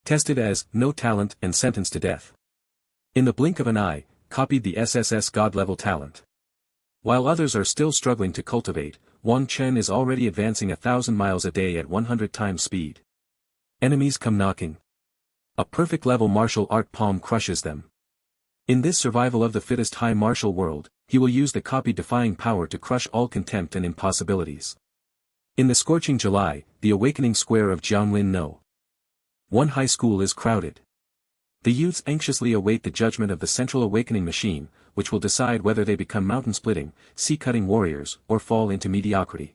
Tested as no talent and sentenced to death. In the blink of an eye, copied the SSS God-level talent. While others are still struggling to cultivate, Wang Chen is already advancing 1,000 miles a day at 100 times speed. Enemies come knocking. A perfect level martial art palm crushes them. In this survival of the fittest high martial world, he will use the copy-defying power to crush all contempt and impossibilities. In the scorching July, the awakening square of Jianglin No. 1 high school is crowded. The youths anxiously await the judgment of the central awakening machine, which will decide whether they become mountain-splitting, sea-cutting warriors, or fall into mediocrity.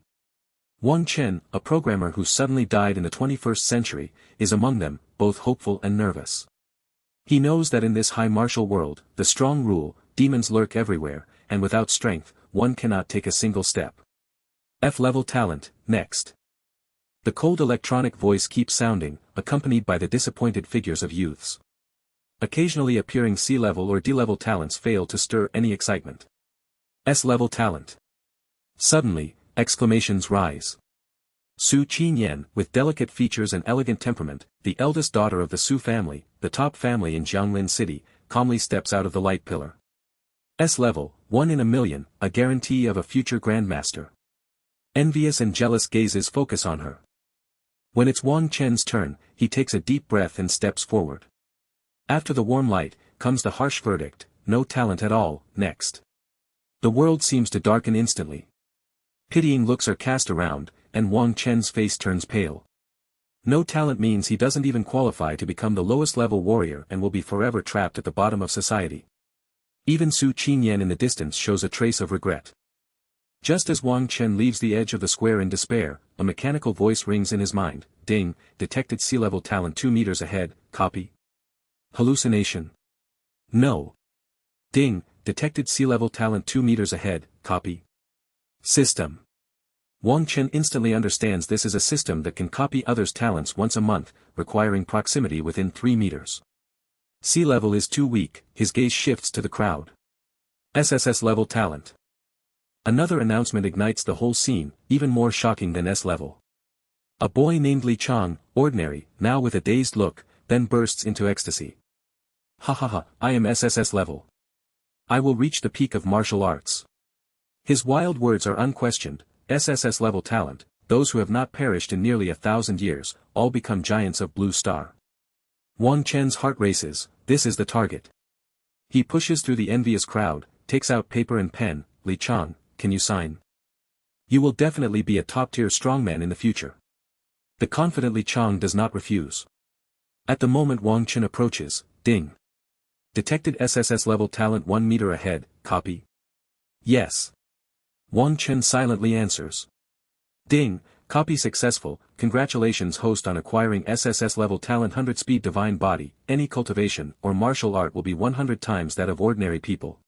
Wang Chen, a programmer who suddenly died in the 21st century, is among them, both hopeful and nervous. He knows that in this high martial world, the strong rule, demons lurk everywhere, and without strength, one cannot take a single step. F-level talent, next. The cold electronic voice keeps sounding, accompanied by the disappointed figures of youths. Occasionally appearing C-level or D-level talents fail to stir any excitement. S-level talent. Suddenly, exclamations rise. Su Qinyan, with delicate features and elegant temperament, the eldest daughter of the Su family, the top family in Jianglin City, calmly steps out of the light pillar. S-level, 1 in a million, a guarantee of a future grandmaster. Envious and jealous gazes focus on her. When it's Wang Chen's turn, he takes a deep breath and steps forward. After the warm light, comes the harsh verdict, no talent at all, next. The world seems to darken instantly. Pitying looks are cast around, and Wang Chen's face turns pale. No talent means he doesn't even qualify to become the lowest level warrior and will be forever trapped at the bottom of society. Even Su Qinyan in the distance shows a trace of regret. Just as Wang Chen leaves the edge of the square in despair, a mechanical voice rings in his mind, ding, detected sea-level talent 2 meters ahead, copy. Hallucination. No. Ding, detected sea-level talent 2 meters ahead, copy. System. Wang Chen instantly understands this is a system that can copy others' talents once a month, requiring proximity within 3 meters. Sea level is too weak, his gaze shifts to the crowd. SSS level talent. Another announcement ignites the whole scene, even more shocking than S level. A boy named Li Chang, ordinary, now with a dazed look, then bursts into ecstasy. Ha ha ha, I am SSS level. I will reach the peak of martial arts. His wild words are unquestioned, SSS level talent, those who have not perished in nearly 1,000 years, all become giants of Blue Star. Wang Chen's heart races, this is the target. He pushes through the envious crowd, takes out paper and pen, Li Chang, can you sign? You will definitely be a top-tier strongman in the future. The confident Li Chang does not refuse. At the moment Wang Chen approaches, ding. Detected SSS level talent 1 meter ahead, copy. Yes. Wang Chen silently answers. Ding, copy successful, congratulations host on acquiring SSS level talent 100 speed divine body, any cultivation or martial art will be 100 times that of ordinary people.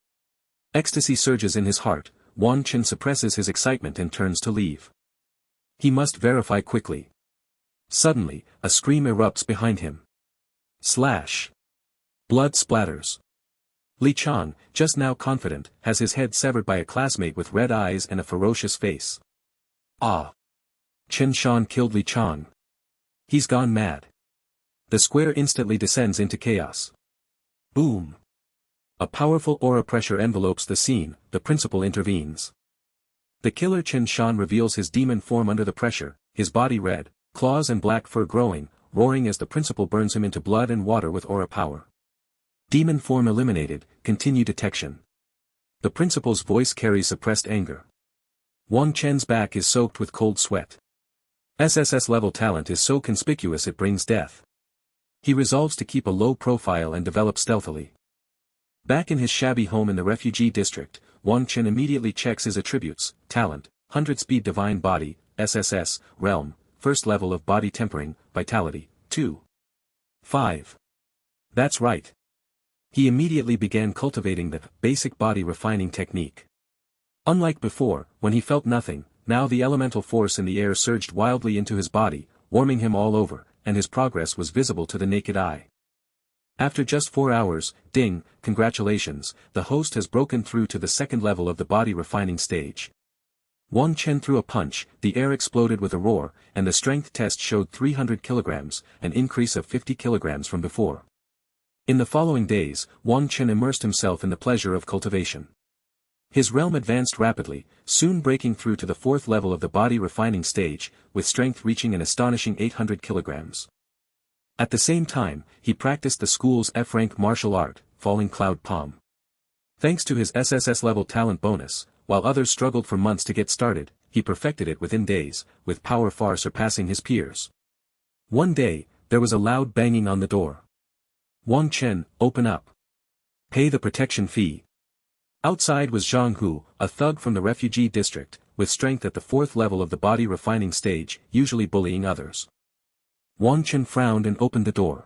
Ecstasy surges in his heart, Wang Chen suppresses his excitement and turns to leave. He must verify quickly. Suddenly, a scream erupts behind him. Slash. Blood splatters. Li Chang, just now confident, has his head severed by a classmate with red eyes and a ferocious face. Ah! Chen Shan killed Li Chang. He's gone mad. The square instantly descends into chaos. Boom! A powerful aura pressure envelopes the scene, the principal intervenes. The killer Chen Shan reveals his demon form under the pressure, his body red, claws and black fur growing, roaring as the principal burns him into blood and water with aura power. Demon form eliminated, continue detection. The principal's voice carries suppressed anger. Wang Chen's back is soaked with cold sweat. SSS level talent is so conspicuous it brings death. He resolves to keep a low profile and develop stealthily. Back in his shabby home in the refugee district, Wang Chen immediately checks his attributes, talent, 100 speed divine body, SSS, realm, first level of body tempering, vitality, 2. 5. That's right. He immediately began cultivating the basic body refining technique. Unlike before, when he felt nothing, now the elemental force in the air surged wildly into his body, warming him all over, and his progress was visible to the naked eye. After just 4 hours, ding, congratulations, the host has broken through to the second level of the body refining stage. Wang Chen threw a punch, the air exploded with a roar, and the strength test showed 300 kilograms, an increase of 50 kilograms from before. In the following days, Wang Chen immersed himself in the pleasure of cultivation. His realm advanced rapidly, soon breaking through to the 4th level of the body refining stage, with strength reaching an astonishing 800 kilograms. At the same time, he practiced the school's F-rank martial art, Falling Cloud Palm. Thanks to his SSS level talent bonus, while others struggled for months to get started, he perfected it within days, with power far surpassing his peers. One day, there was a loud banging on the door. Wang Chen, open up. Pay the protection fee. Outside was Zhang Hu, a thug from the refugee district, with strength at the 4th level of the body refining stage, usually bullying others. Wang Chen frowned and opened the door.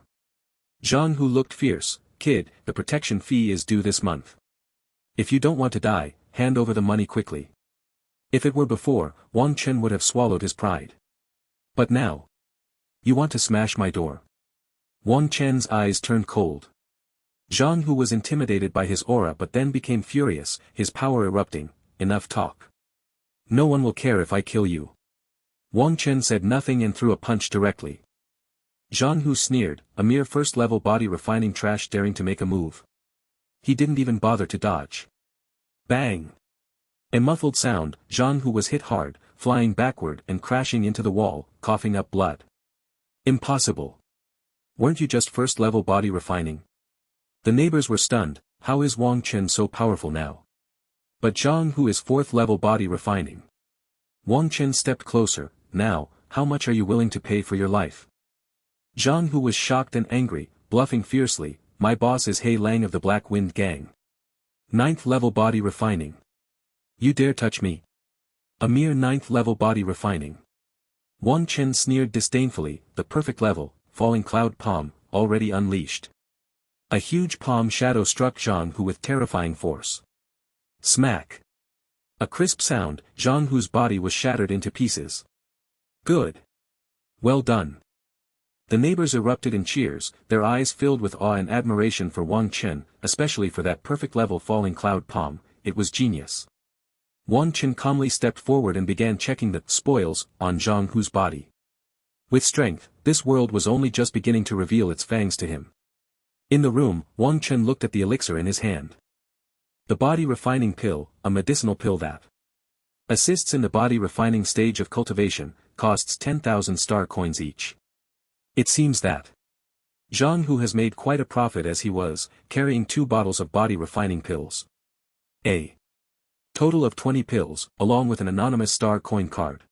Zhang Hu looked fierce. Kid, the protection fee is due this month. If you don't want to die, hand over the money quickly. If it were before, Wang Chen would have swallowed his pride. But now. You want to smash my door? Wang Chen's eyes turned cold. Zhang Hu was intimidated by his aura but then became furious, his power erupting. Enough talk. No one will care if I kill you. Wang Chen said nothing and threw a punch directly. Zhang Hu sneered, a mere 1st-level body refining trash daring to make a move. He didn't even bother to dodge. Bang! A muffled sound, Zhang Hu was hit hard, flying backward and crashing into the wall, coughing up blood. Impossible. Weren't you just 1st-level body refining? The neighbors were stunned. How is Wang Chen so powerful now? But Zhang Hu is 4th-level body refining. Wang Chen stepped closer. Now, how much are you willing to pay for your life? Zhang Hu was shocked and angry, bluffing fiercely. My boss is He Lang of the Black Wind Gang. 9th-level body refining. You dare touch me? A mere 9th-level body refining. Wang Chen sneered disdainfully, the perfect level, Falling Cloud Palm, already unleashed. A huge palm shadow struck Zhang Hu with terrifying force. Smack. A crisp sound, Zhang Hu's body was shattered into pieces. Good. Well done. The neighbors erupted in cheers, their eyes filled with awe and admiration for Wang Chen, especially for that perfect level Falling Cloud Palm. It was genius. Wang Chen calmly stepped forward and began checking the spoils on Zhang Hu's body. With strength, this world was only just beginning to reveal its fangs to him. In the room, Wang Chen looked at the elixir in his hand. The body refining pill, a medicinal pill that assists in the body refining stage of cultivation, costs 10,000 star coins each. It seems that Zhang Hu has made quite a profit as he was, carrying 2 bottles of body refining pills. A total of 20 pills, along with an anonymous star coin card.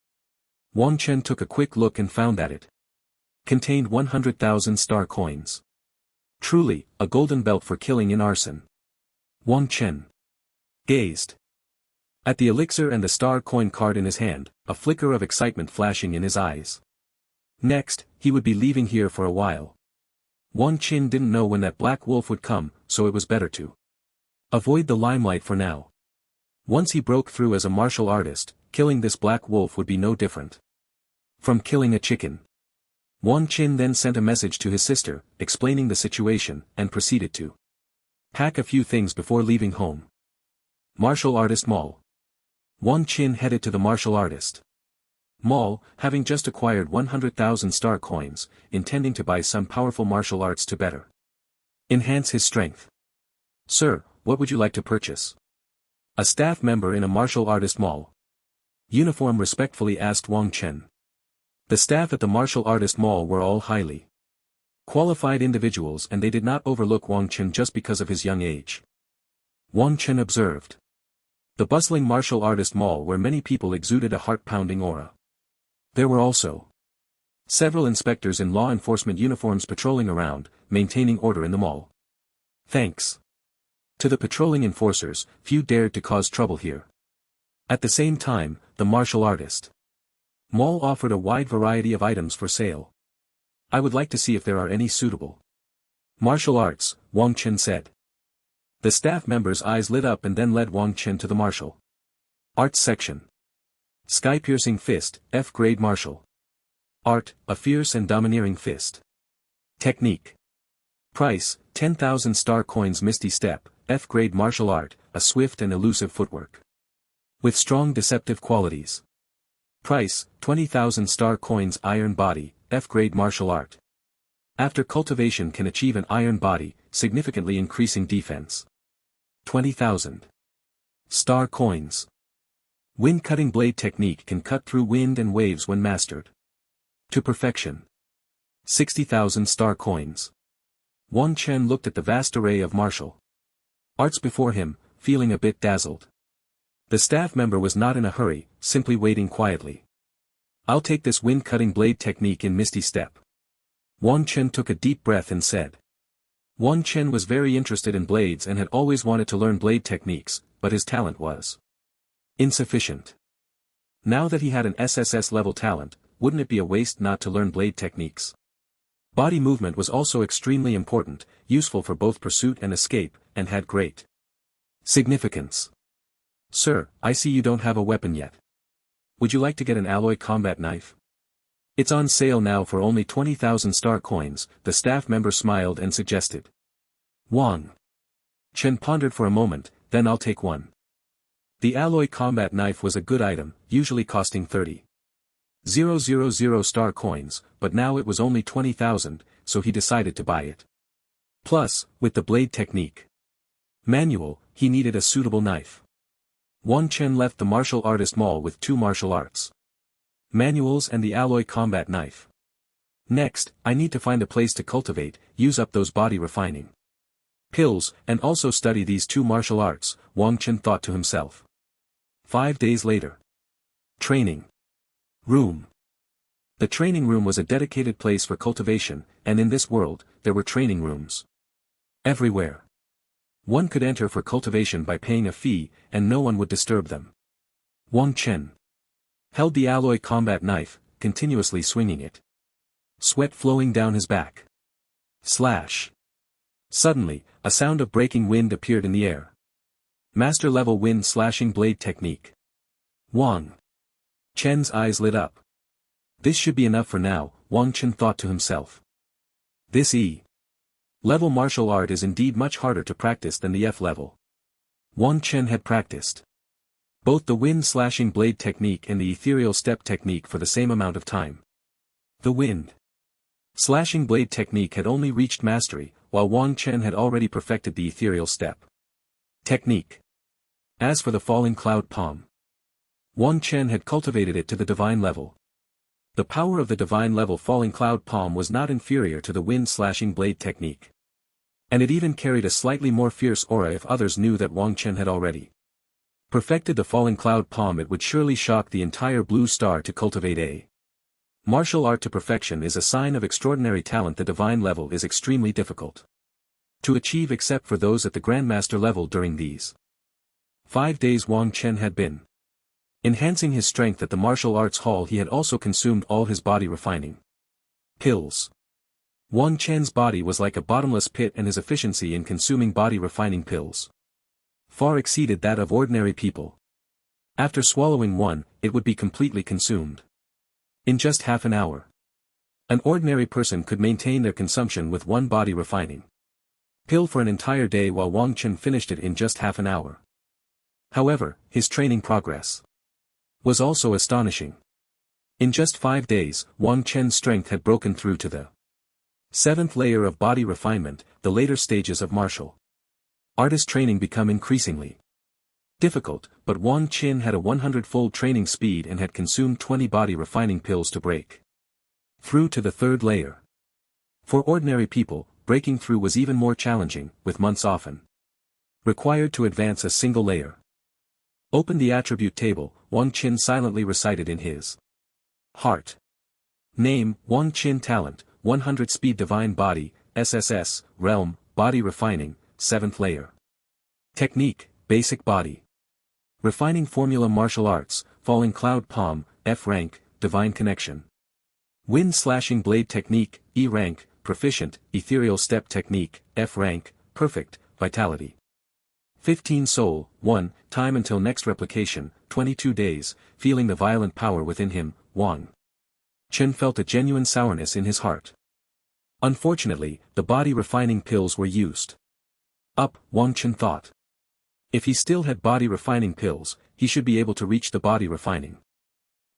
Wang Chen took a quick look and found that it contained 100,000 star coins. Truly, a golden belt for killing in arson. Wang Chen gazed at the elixir and the star coin card in his hand, a flicker of excitement flashing in his eyes. Next, he would be leaving here for a while. Wang Chen didn't know when that black wolf would come, so it was better to avoid the limelight for now. Once he broke through as a martial artist, killing this black wolf would be no different from killing a chicken. Wang Chen then sent a message to his sister, explaining the situation, and proceeded to pack a few things before leaving home. Martial Artist Mall. Wang Chen headed to the Martial Artist Mall, having just acquired 100,000 star coins, intending to buy some powerful martial arts to better enhance his strength. Sir, what would you like to purchase? A staff member in a martial artist mall uniform respectfully asked Wang Chen. The staff at the martial artist mall were all highly qualified individuals and they did not overlook Wang Chen just because of his young age. Wang Chen observed the bustling martial artist mall where many people exuded a heart-pounding aura. There were also several inspectors in law enforcement uniforms patrolling around, maintaining order in the mall. Thanks to the patrolling enforcers, few dared to cause trouble here. At the same time, the martial artist mall offered a wide variety of items for sale. I would like to see if there are any suitable martial arts, Wang Chen said. The staff members' eyes lit up and then led Wang Chen to the martial arts section. Sky-piercing fist, F-grade martial art, a fierce and domineering fist. Technique. Price, 10,000 star coins. Misty step, F-grade martial art, a swift and elusive footwork. With strong deceptive qualities. Price, 20,000 star coins. Iron Body, F-grade martial art. After cultivation can achieve an iron body, significantly increasing defense. 20,000 star coins. Wind-cutting blade technique can cut through wind and waves when mastered. To perfection. 60,000 star coins. Wang Chen looked at the vast array of martial arts before him, feeling a bit dazzled. The staff member was not in a hurry, simply waiting quietly. I'll take this wind-cutting blade technique in Misty Step. Wang Chen took a deep breath and said. Wang Chen was very interested in blades and had always wanted to learn blade techniques, but his talent was insufficient. Now that he had an SSS level talent, wouldn't it be a waste not to learn blade techniques? Body movement was also extremely important, useful for both pursuit and escape, and had great significance. Sir, I see you don't have a weapon yet. Would you like to get an alloy combat knife? It's on sale now for only 20,000 star coins, the staff member smiled and suggested. Wang Chen pondered for a moment, then I'll take one. The alloy combat knife was a good item, usually costing 30,000 star coins, but now it was only 20,000, so he decided to buy it. Plus, with the blade technique manual, he needed a suitable knife. Wang Chen left the martial artist mall with 2 martial arts manuals and the alloy combat knife. Next, I need to find a place to cultivate, use up those body refining pills, and also study these 2 martial arts, Wang Chen thought to himself. 5 days later. Training room. The training room was a dedicated place for cultivation, and in this world, there were training rooms everywhere. One could enter for cultivation by paying a fee, and no one would disturb them. Wang Chen held the alloy combat knife, continuously swinging it. Sweat flowing down his back. Slash. Suddenly, a sound of breaking wind appeared in the air. Master-level wind-slashing blade technique. Wang Chen's eyes lit up. This should be enough for now, Wang Chen thought to himself. This E-level martial art is indeed much harder to practice than the F-level. Wang Chen had practiced both the wind-slashing blade technique and the ethereal step technique for the same amount of time. The wind-slashing blade technique had only reached mastery, while Wang Chen had already perfected the ethereal step technique. As for the falling cloud palm, Wang Chen had cultivated it to the divine level. The power of the divine level falling cloud palm was not inferior to the wind-slashing blade technique. And it even carried a slightly more fierce aura if others knew that Wang Chen had already perfected the falling cloud palm. It would surely shock the entire blue star. To cultivate a martial art to perfection is a sign of extraordinary talent. The divine level is extremely difficult to achieve except for those at the grandmaster level. During these 5 days Wang Chen had been enhancing his strength at the martial arts hall. He had also consumed all his body refining pills. Wang Chen's body was like a bottomless pit, and his efficiency in consuming body refining pills far exceeded that of ordinary people. After swallowing one, it would be completely consumed in just half an hour. An ordinary person could maintain their consumption with one body refining pill for an entire day, while Wang Chen finished it in just half an hour. However, his training progress was also astonishing. In just 5 days, Wang Chen's strength had broken through to the 7th layer of body refinement. The later stages of martial artist training become increasingly difficult, but Wang Chen had a 100-fold training speed and had consumed 20 body refining pills to break through to the 3rd layer. For ordinary people, breaking through was even more challenging, with months often required to advance a single layer. Open the attribute table, Wang Chen silently recited in his heart. Name, Wang Chen. Talent, 100 speed. Divine body, SSS, realm, body refining, 7th layer. Technique, basic body refining formula. Martial arts, falling cloud palm, F rank, divine connection. Wind slashing blade technique, E rank, proficient. Ethereal step technique, F rank, perfect, vitality. 15 soul, 1, time until next replication, 22 days. Feeling the violent power within him, Wang Chen felt a genuine sourness in his heart. Unfortunately, the body refining pills were used up, Wang Chen thought. If he still had body refining pills, he should be able to reach the body refining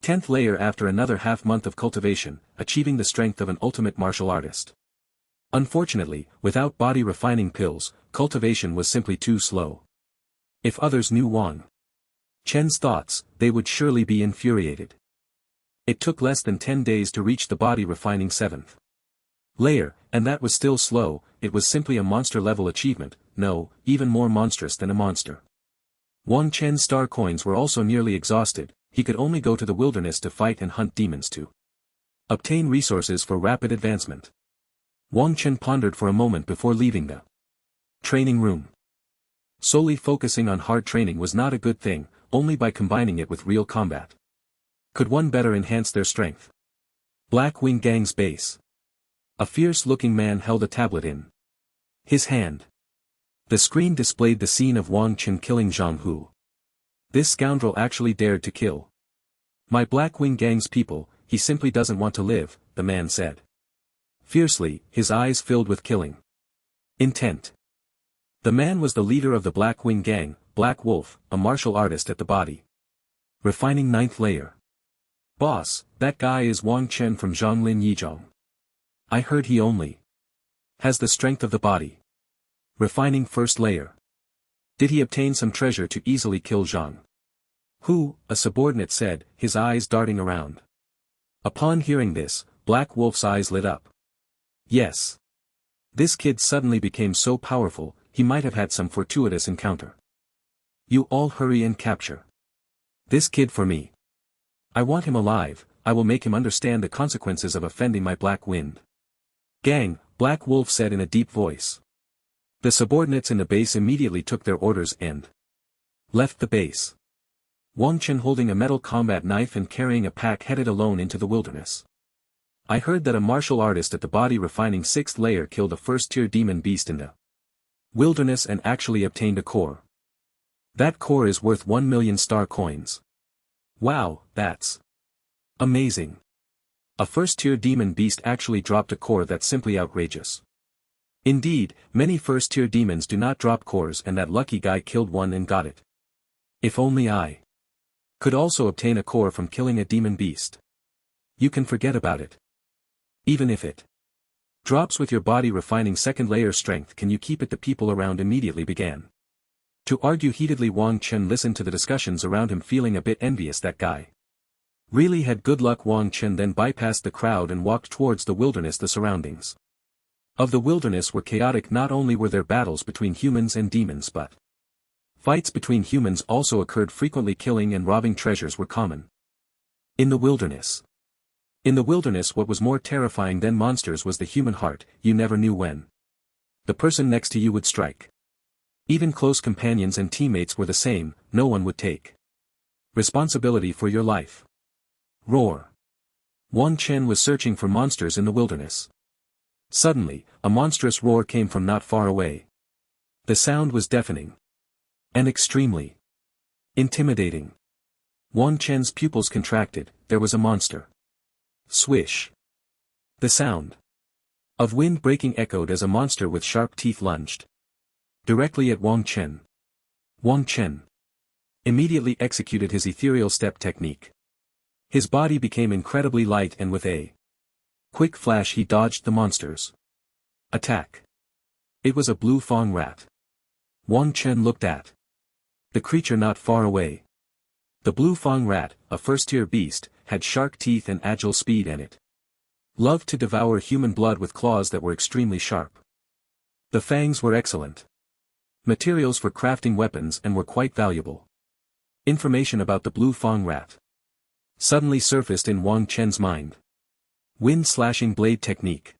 10th layer after another half-month of cultivation, achieving the strength of an ultimate martial artist. Unfortunately, without body refining pills, cultivation was simply too slow. If others knew Wang Chen's thoughts, they would surely be infuriated. It took less than 10 days to reach the body refining 7th layer, and that was still slow. It was simply a monster-level achievement, no, even more monstrous than a monster. Wang Chen's star coins were also nearly exhausted. He could only go to the wilderness to fight and hunt demons to obtain resources for rapid advancement. Wang Chen pondered for a moment before leaving the training room. Solely focusing on hard training was not a good thing, only by combining it with real combat could one better enhance their strength. Black Wing Gang's base. A fierce-looking man held a tablet in his hand. The screen displayed the scene of Wang Chen killing Zhang Hu. This scoundrel actually dared to kill my Black Wing Gang's people. He simply doesn't want to live, the man said fiercely, his eyes filled with killing intent. The man was the leader of the Black Wing Gang, Black Wolf, a martial artist at the body refining 9th layer. Boss, that guy is Wang Chen from Zhonglin Yizhong. I heard he only has the strength of the body refining 1st layer. Did he obtain some treasure to easily kill Zhang Hu? A subordinate said, his eyes darting around. Upon hearing this, Black Wolf's eyes lit up. Yes. This kid suddenly became so powerful, he might have had some fortuitous encounter. You all hurry and capture this kid for me. I want him alive. I will make him understand the consequences of offending my Black Wind Gang, Black Wolf said in a deep voice. The subordinates in the base immediately took their orders and left the base. Wang Chen holding a metal combat knife and carrying a pack headed alone into the wilderness. I heard that a martial artist at the body refining 6th layer killed a 1st-tier demon beast in the wilderness and actually obtained a core. That core is worth 1 million star coins. Wow, that's amazing. A 1st-tier demon beast actually dropped a core. That's simply outrageous. Indeed, many 1st-tier demons do not drop cores, and that lucky guy killed one and got it. If only I could also obtain a core from killing a demon beast. You can forget about it. Even if it drops with your body refining 2nd layer strength, can you keep it? The people around immediately began to argue heatedly. Wang Chen listened to the discussions around him, feeling a bit envious. That guy really had good luck. Wang Chen then bypassed the crowd and walked towards the wilderness. The surroundings of the wilderness were chaotic. Not only were there battles between humans and demons, but fights between humans also occurred frequently. Killing and robbing treasures were common in the wilderness. In the wilderness, what was more terrifying than monsters was the human heart. You never knew when the person next to you would strike. Even close companions and teammates were the same. No one would take responsibility for your life. Roar. Wang Chen was searching for monsters in the wilderness. Suddenly, a monstrous roar came from not far away. The sound was deafening and extremely intimidating. Wang Chen's pupils contracted. There was a monster. Swish. The sound of wind breaking echoed as a monster with sharp teeth lunged directly at Wang Chen. Wang Chen immediately executed his ethereal step technique. His body became incredibly light, and with a quick flash he dodged the monster's attack. It was a blue fang rat. Wang Chen looked at the creature not far away. The blue fang rat, a 1st-tier beast, had shark teeth and agile speed, and it loved to devour human blood with claws that were extremely sharp. The fangs were excellent materials for crafting weapons and were quite valuable. Information about the blue fang rat suddenly surfaced in Wang Chen's mind. Wind-slashing blade technique.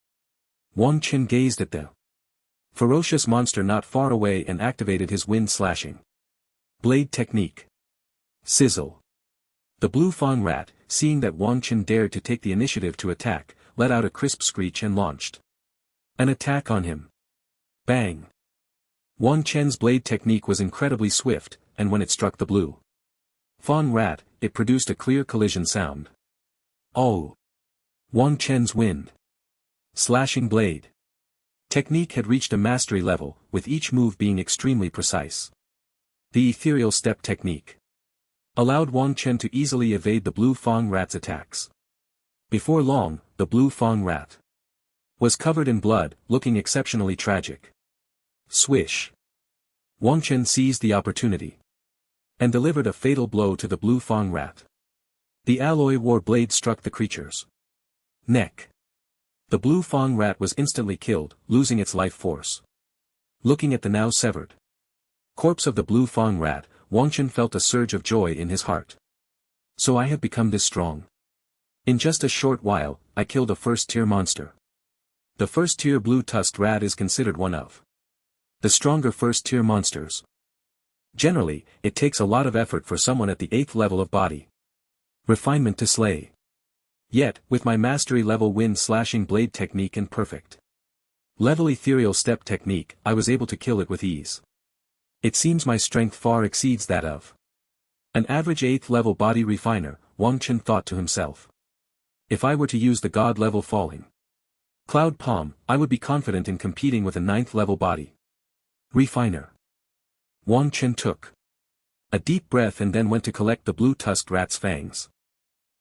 Wang Chen gazed at the ferocious monster not far away and activated his wind-slashing blade technique. Sizzle. The blue fang rat, seeing that Wang Chen dared to take the initiative to attack, let out a crisp screech and launched an attack on him. Bang. Wang Chen's blade technique was incredibly swift, and when it struck the blue fang rat, it produced a clear collision sound. Oh! Wang Chen's wind slashing blade technique had reached a mastery level, with each move being extremely precise. The ethereal step technique allowed Wang Chen to easily evade the blue Fang rat's attacks. Before long, the blue Fang rat was covered in blood, looking exceptionally tragic. Swish! Wang Chen seized the opportunity and delivered a fatal blow to the blue Fang rat. The alloy war blade struck the creature's neck. The blue Fang rat was instantly killed, losing its life force. Looking at the now severed corpse of the blue Fang rat, Wang Chen felt a surge of joy in his heart. So I have become this strong. In just a short while, I killed a first-tier monster. The first-tier blue-tusked rat is considered one of the stronger first-tier monsters. Generally, it takes a lot of effort for someone at the 8th level of body refinement to slay. Yet, with my mastery level wind-slashing blade technique and perfect level ethereal step technique, I was able to kill it with ease. It seems my strength far exceeds that of an average 8th level body refiner, Wang Chen thought to himself. If I were to use the god level falling cloud palm, I would be confident in competing with a 9th level body refiner. Wang Chen took a deep breath and then went to collect the blue-tusked rat's fangs.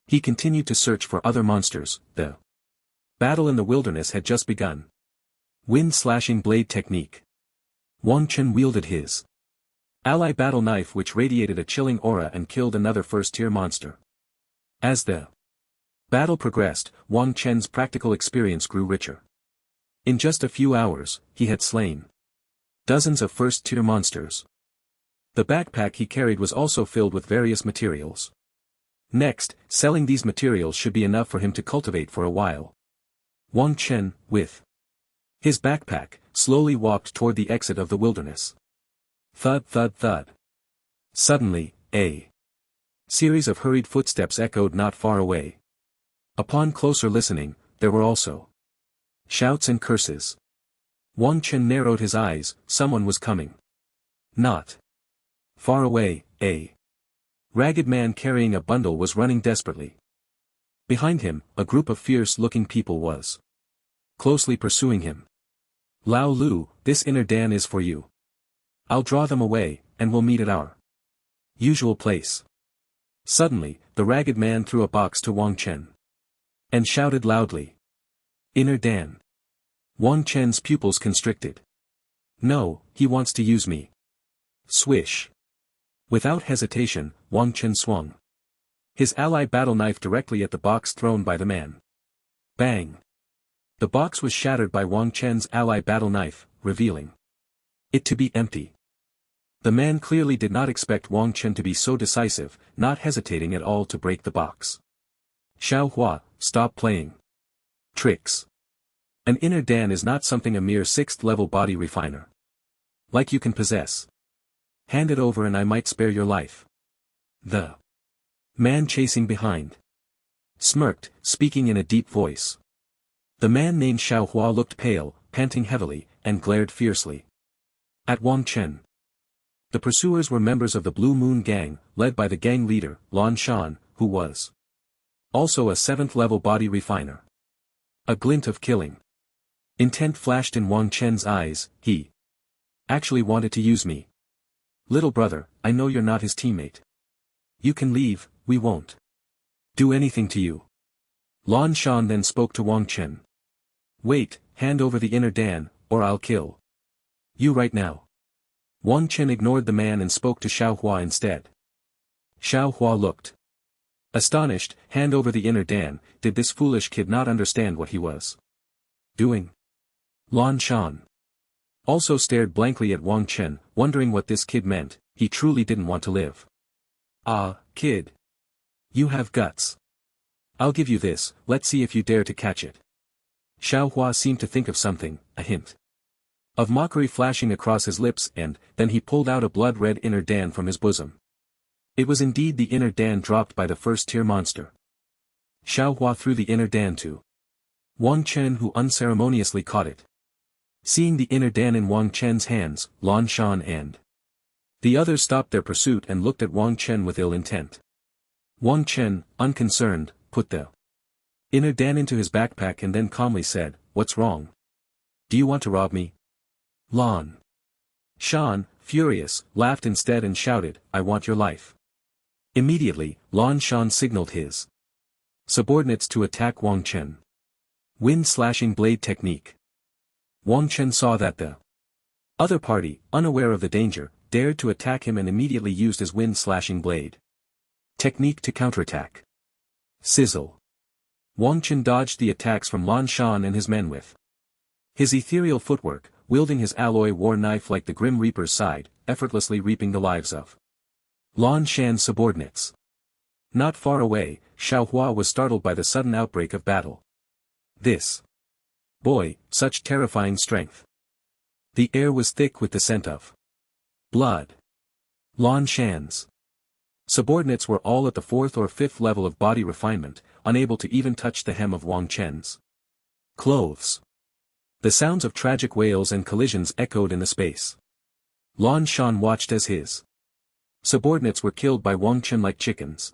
He continued to search for other monsters. The battle in the wilderness had just begun. Wind-slashing blade technique. Wang Chen wielded his ally battle knife, which radiated a chilling aura and killed another first-tier monster. As the battle progressed, Wang Chen's practical experience grew richer. In just a few hours, he had slain dozens of first-tier monsters. The backpack he carried was also filled with various materials. Next, selling these materials should be enough for him to cultivate for a while. Wang Chen, with his backpack, slowly walked toward the exit of the wilderness. Thud thud thud. Suddenly, a series of hurried footsteps echoed not far away. Upon closer listening, there were also shouts and curses. Wang Chen narrowed his eyes. Someone was coming. Not far away, a ragged man carrying a bundle was running desperately. Behind him, a group of fierce-looking people was closely pursuing him. Lao Lu, this inner Dan is for you. I'll draw them away, and we'll meet at our usual place. Suddenly, the ragged man threw a box to Wang Chen and shouted loudly. Inner Dan. Wang Chen's pupils constricted. No, he wants to use me. Swish. Without hesitation, Wang Chen swung his ally battle knife directly at the box thrown by the man. Bang! The box was shattered by Wang Chen's ally battle knife, revealing it to be empty. The man clearly did not expect Wang Chen to be so decisive, not hesitating at all to break the box. Xiao Hua, stop playing tricks. An inner Dan is not something a mere 6th level body refiner like you can possess. Hand it over and I might spare your life. The man chasing behind smirked, speaking in a deep voice. The man named Xiao Hua looked pale, panting heavily, and glared fiercely at Wang Chen. The pursuers were members of the Blue Moon Gang, led by the gang leader, Lan Shan, who was also a 7th level body refiner. A glint of killing intent flashed in Wang Chen's eyes. He actually wanted to use me. Little brother, I know you're not his teammate. You can leave, we won't do anything to you. Lan Shan then spoke to Wang Chen. Wait, hand over the inner Dan, or I'll kill you right now. Wang Chen ignored the man and spoke to Xiao Hua instead. Xiao Hua looked astonished. Hand over the inner Dan. Did this foolish kid not understand what he was doing? Lan Shan also stared blankly at Wang Chen, wondering what this kid meant. He truly didn't want to live. Ah, kid. You have guts. I'll give you this, let's see if you dare to catch it. Xiao Hua seemed to think of something, a hint of mockery flashing across his lips, and then he pulled out a blood-red inner Dan from his bosom. It was indeed the inner Dan dropped by the first-tier monster. Xiao Hua threw the inner Dan to Wang Chen, who unceremoniously caught it. Seeing the inner Dan in Wang Chen's hands, Lan Shan and the others stopped their pursuit and looked at Wang Chen with ill intent. Wang Chen, unconcerned, put the inner Dan into his backpack and then calmly said, "What's wrong? Do you want to rob me?" Lan Shan, furious, laughed instead and shouted, "I want your life." Immediately, Lan Shan signaled his subordinates to attack Wang Chen. Wind-slashing blade technique. Wang Chen saw that the other party, unaware of the danger, dared to attack him and immediately used his wind-slashing blade technique to counterattack. Sizzle. Wang Chen dodged the attacks from Lan Shan and his men with his ethereal footwork, wielding his alloy war knife like the Grim Reaper's side, effortlessly reaping the lives of Lan Shan's subordinates. Not far away, Xiaohua was startled by the sudden outbreak of battle. This boy, such terrifying strength. The air was thick with the scent of blood. Lan Shan's subordinates were all at the 4th or 5th level of body refinement, unable to even touch the hem of Wang Chen's clothes. The sounds of tragic wails and collisions echoed in the space. Lan Shan watched as his subordinates were killed by Wang Chen like chickens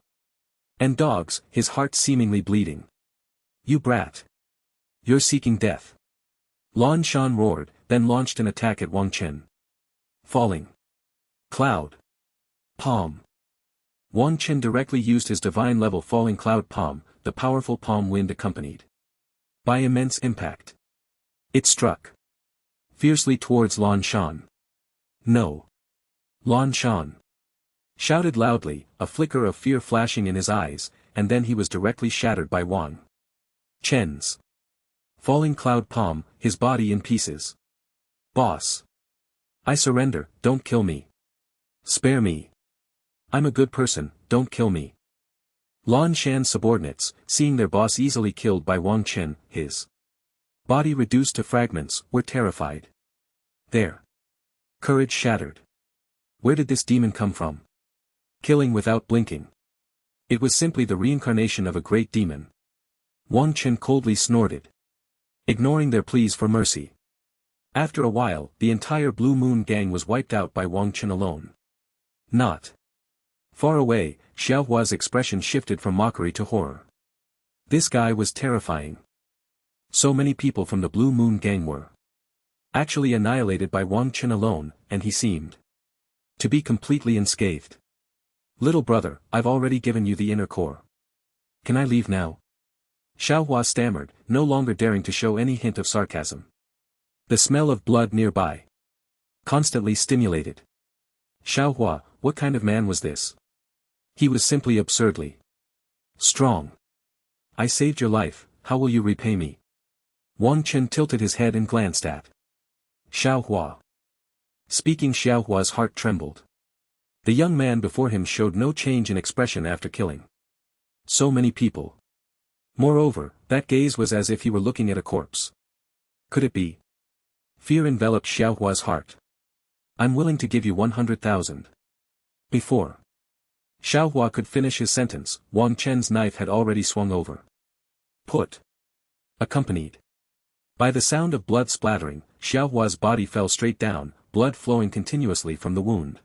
and dogs, his heart seemingly bleeding. "You brat! You're seeking death!" Lan Shan roared, then launched an attack at Wang Chen. Falling cloud palm. Wang Chen directly used his divine level falling cloud palm, the powerful palm wind accompanied by immense impact. It struck fiercely towards Lan Shan. "No!" Lan Shan shouted loudly, a flicker of fear flashing in his eyes, and then he was directly shattered by Wang Chen's falling cloud palm, his body in pieces. "Boss! I surrender, don't kill me. Spare me. I'm a good person, don't kill me." Lan Shan's subordinates, seeing their boss easily killed by Wang Chen, his body reduced to fragments, were terrified. Their courage shattered. Where did this demon come from? Killing without blinking. It was simply the reincarnation of a great demon. Wang Chen coldly snorted, ignoring their pleas for mercy. After a while, the entire Blue Moon gang was wiped out by Wang Chen alone. Not far away, Xiaohua's expression shifted from mockery to horror. This guy was terrifying. So many people from the Blue Moon gang were actually annihilated by Wang Chen alone, and he seemed to be completely unscathed. "Little brother, I've already given you the inner core. Can I leave now?" Xiaohua stammered, no longer daring to show any hint of sarcasm. The smell of blood nearby constantly stimulated Xiaohua. What kind of man was this? He was simply absurdly strong. "I saved your life, how will you repay me?" Wang Chen tilted his head and glanced at Xiaohua. Speaking, Xiaohua's heart trembled. The young man before him showed no change in expression after killing so many people. Moreover, that gaze was as if he were looking at a corpse. Could it be? Fear enveloped Xiaohua's heart. "I'm willing to give you 100,000. Before Xiaohua could finish his sentence, Wang Chen's knife had already swung over. Put. Accompanied by the sound of blood splattering, Xiaohua's body fell straight down, blood flowing continuously from the wound.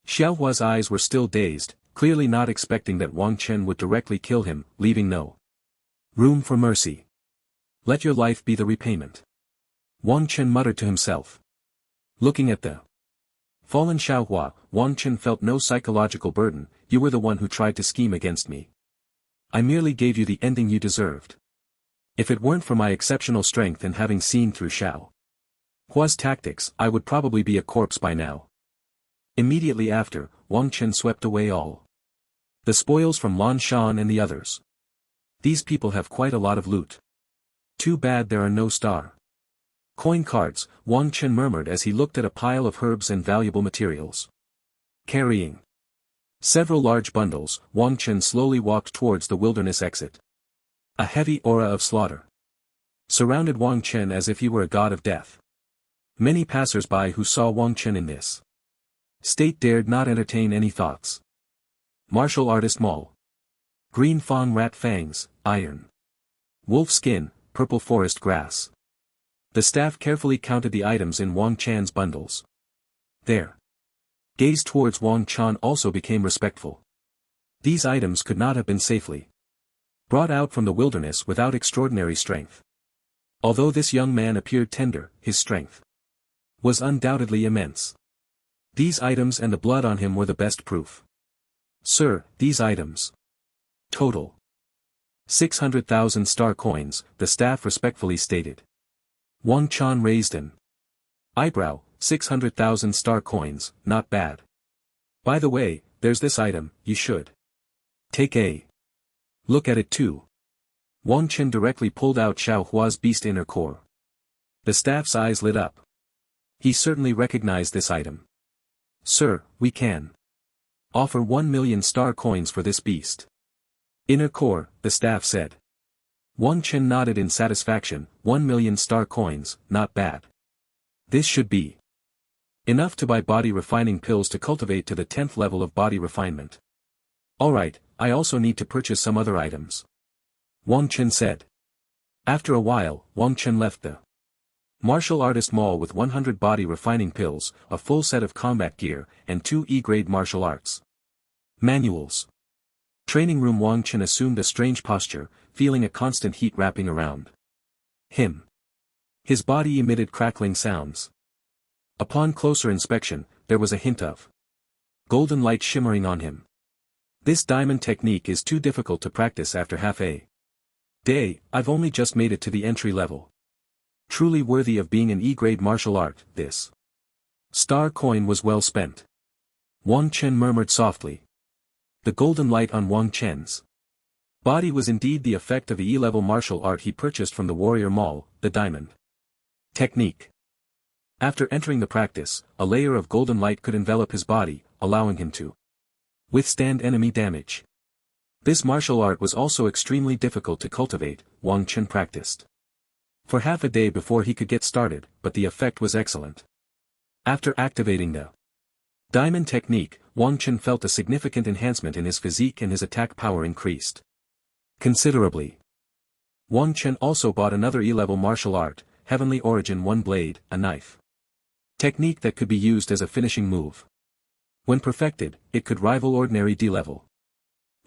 Xiaohua's eyes were still dazed, clearly not expecting that Wang Chen would directly kill him, leaving no room for mercy. "Let your life be the repayment," Wang Chen muttered to himself. Looking at the fallen Xiaohua, Wang Chen felt no psychological burden. "You were the one who tried to scheme against me. I merely gave you the ending you deserved. If it weren't for my exceptional strength and having seen through Xiaohua's tactics, I would probably be a corpse by now." Immediately after, Wang Chen swept away all the spoils from Lan Shan and the others. "These people have quite a lot of loot. Too bad there are no star coin cards," Wang Chen murmured as he looked at a pile of herbs and valuable materials. Carrying several large bundles, Wang Chen slowly walked towards the wilderness exit. A heavy aura of slaughter surrounded Wang Chen as if he were a god of death. Many passers-by who saw Wang Chen in this state dared not entertain any thoughts. Martial artist Maul. Green Fang rat fangs, iron. Wolf skin, purple forest grass. The staff carefully counted the items in Wang Chan's bundles. Their gaze towards Wang Chan also became respectful. These items could not have been safely brought out from the wilderness without extraordinary strength. Although this young man appeared tender, his strength was undoubtedly immense. These items and the blood on him were the best proof. Sir, these items. Total. 600,000 star coins, the staff respectfully stated. Wang Chan raised an eyebrow. 600,000 star coins, not bad. By the way, there's this item, you should take a look at it too. Wang Chen directly pulled out Xiao Hua's beast inner core. The staff's eyes lit up. He certainly recognized this item. Sir, we can offer 1 million star coins for this beast. Inner core, the staff said. Wang Chen nodded in satisfaction. 1 million star coins, not bad. This should be enough to buy body refining pills to cultivate to the 10th level of body refinement. Alright, I also need to purchase some other items. Wang Chen said. After a while, Wang Chen left the martial artist mall with 100 body refining pills, a full set of combat gear, and 2 E-grade martial arts manuals. Training room. Wang Chen assumed a strange posture, feeling a constant heat wrapping around him. His body emitted crackling sounds. Upon closer inspection, there was a hint of golden light shimmering on him. This diamond technique is too difficult to practice after half a day. I've only just made it to the entry level. Truly worthy of being an E-grade martial art, this star coin was well spent. Wang Chen murmured softly. The golden light on Wang Chen's body was indeed the effect of the E-level martial art he purchased from the Warrior Mall, the diamond technique. After entering the practice, a layer of golden light could envelop his body, allowing him to withstand enemy damage. This martial art was also extremely difficult to cultivate. Wang Chen practiced for half a day before he could get started, but the effect was excellent. After activating the diamond technique, Wang Chen felt a significant enhancement in his physique and his attack power increased considerably. Wang Chen also bought another E-level martial art, Heavenly Origin One Blade, a knife technique that could be used as a finishing move. When perfected, it could rival ordinary D-level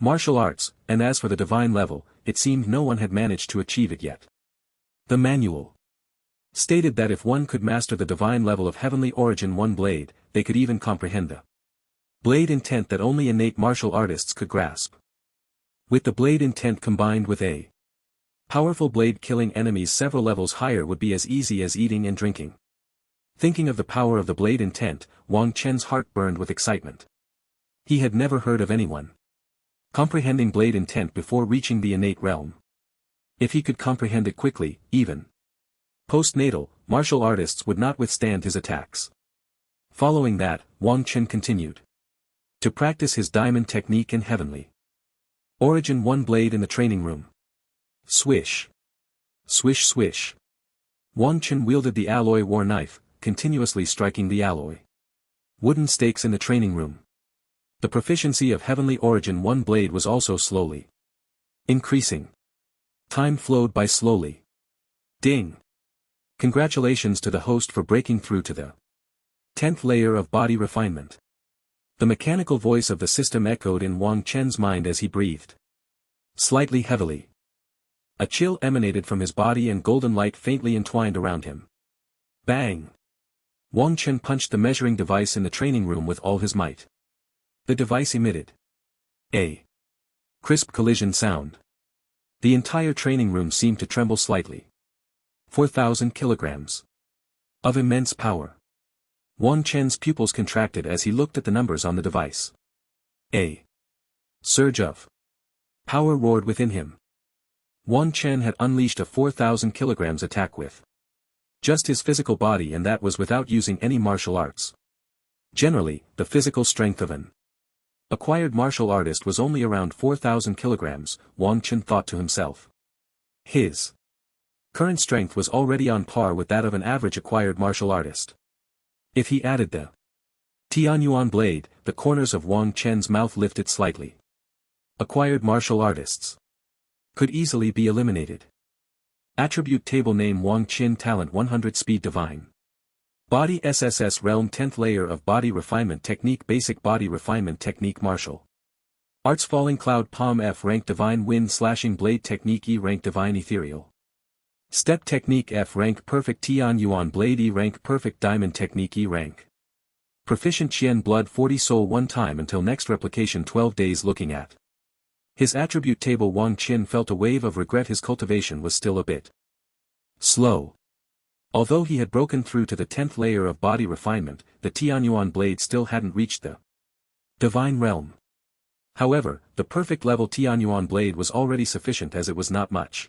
martial arts, and as for the divine level, it seemed no one had managed to achieve it yet. The manual stated that if one could master the divine level of Heavenly Origin One Blade, they could even comprehend the blade intent that only innate martial artists could grasp. With the blade intent combined with a powerful blade, killing enemies several levels higher would be as easy as eating and drinking. Thinking of the power of the blade intent, Wang Chen's heart burned with excitement. He had never heard of anyone comprehending blade intent before reaching the innate realm. If he could comprehend it quickly, even postnatal, martial artists would not withstand his attacks. Following that, Wang Chen continued to practice his diamond technique in Heavenly Origin One Blade in the training room. Swish. Swish swish. Wang Chen wielded the alloy war knife, continuously striking the alloy wooden stakes in the training room. The proficiency of Heavenly Origin One Blade was also slowly increasing. Time flowed by slowly. Ding. Congratulations to the host for breaking through to the 10th layer of body refinement. The mechanical voice of the system echoed in Wang Chen's mind as he breathed slightly heavily. A chill emanated from his body and golden light faintly entwined around him. Bang! Wang Chen punched the measuring device in the training room with all his might. The device emitted a crisp collision sound. The entire training room seemed to tremble slightly. 4,000 kilograms of immense power. Wang Chen's pupils contracted as he looked at the numbers on the device. A surge of power roared within him. Wang Chen had unleashed a 4,000 kilograms attack with just his physical body, and that was without using any martial arts. Generally, the physical strength of an acquired martial artist was only around 4,000 kilograms, Wang Chen thought to himself. His current strength was already on par with that of an average acquired martial artist. If he added the Tianyuan blade, the corners of Wang Chen's mouth lifted slightly. Acquired martial artists could easily be eliminated. Attribute table name Wang Qin talent 100 speed divine. Body SSS realm 10th layer of body refinement technique basic body refinement technique martial arts falling cloud palm F rank divine wind slashing blade technique E rank divine ethereal Step Technique F Rank Perfect Tian Yuan Blade E Rank Perfect Diamond Technique E Rank. Proficient Qian Blood 40 Soul 1 time until next replication 12 days looking at his attribute table. Wang Qin felt a wave of regret. His cultivation was still a bit slow. Although he had broken through to the 10th layer of body refinement, the Tianyuan blade still hadn't reached the divine realm. However, the perfect level Tianyuan blade was already sufficient, as it was not much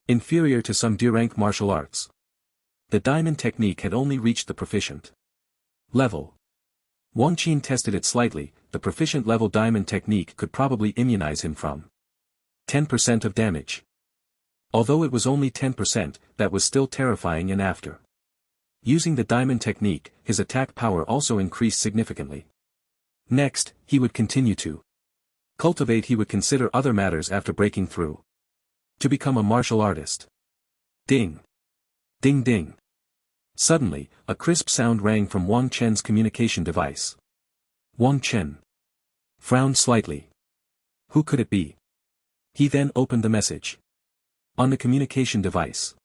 inferior to some D-rank martial arts. The diamond technique had only reached the proficient level. Wang Qin tested it slightly. The proficient level diamond technique could probably immunize him from 10% of damage. Although it was only 10%, that was still terrifying, and after using the diamond technique, his attack power also increased significantly. Next, he would continue to cultivate. He would consider other matters after breaking through to become a martial artist. Ding! Ding ding! Suddenly, a crisp sound rang from Wang Chen's communication device. Wang Chen frowned slightly. Who could it be? He then opened the message on the communication device.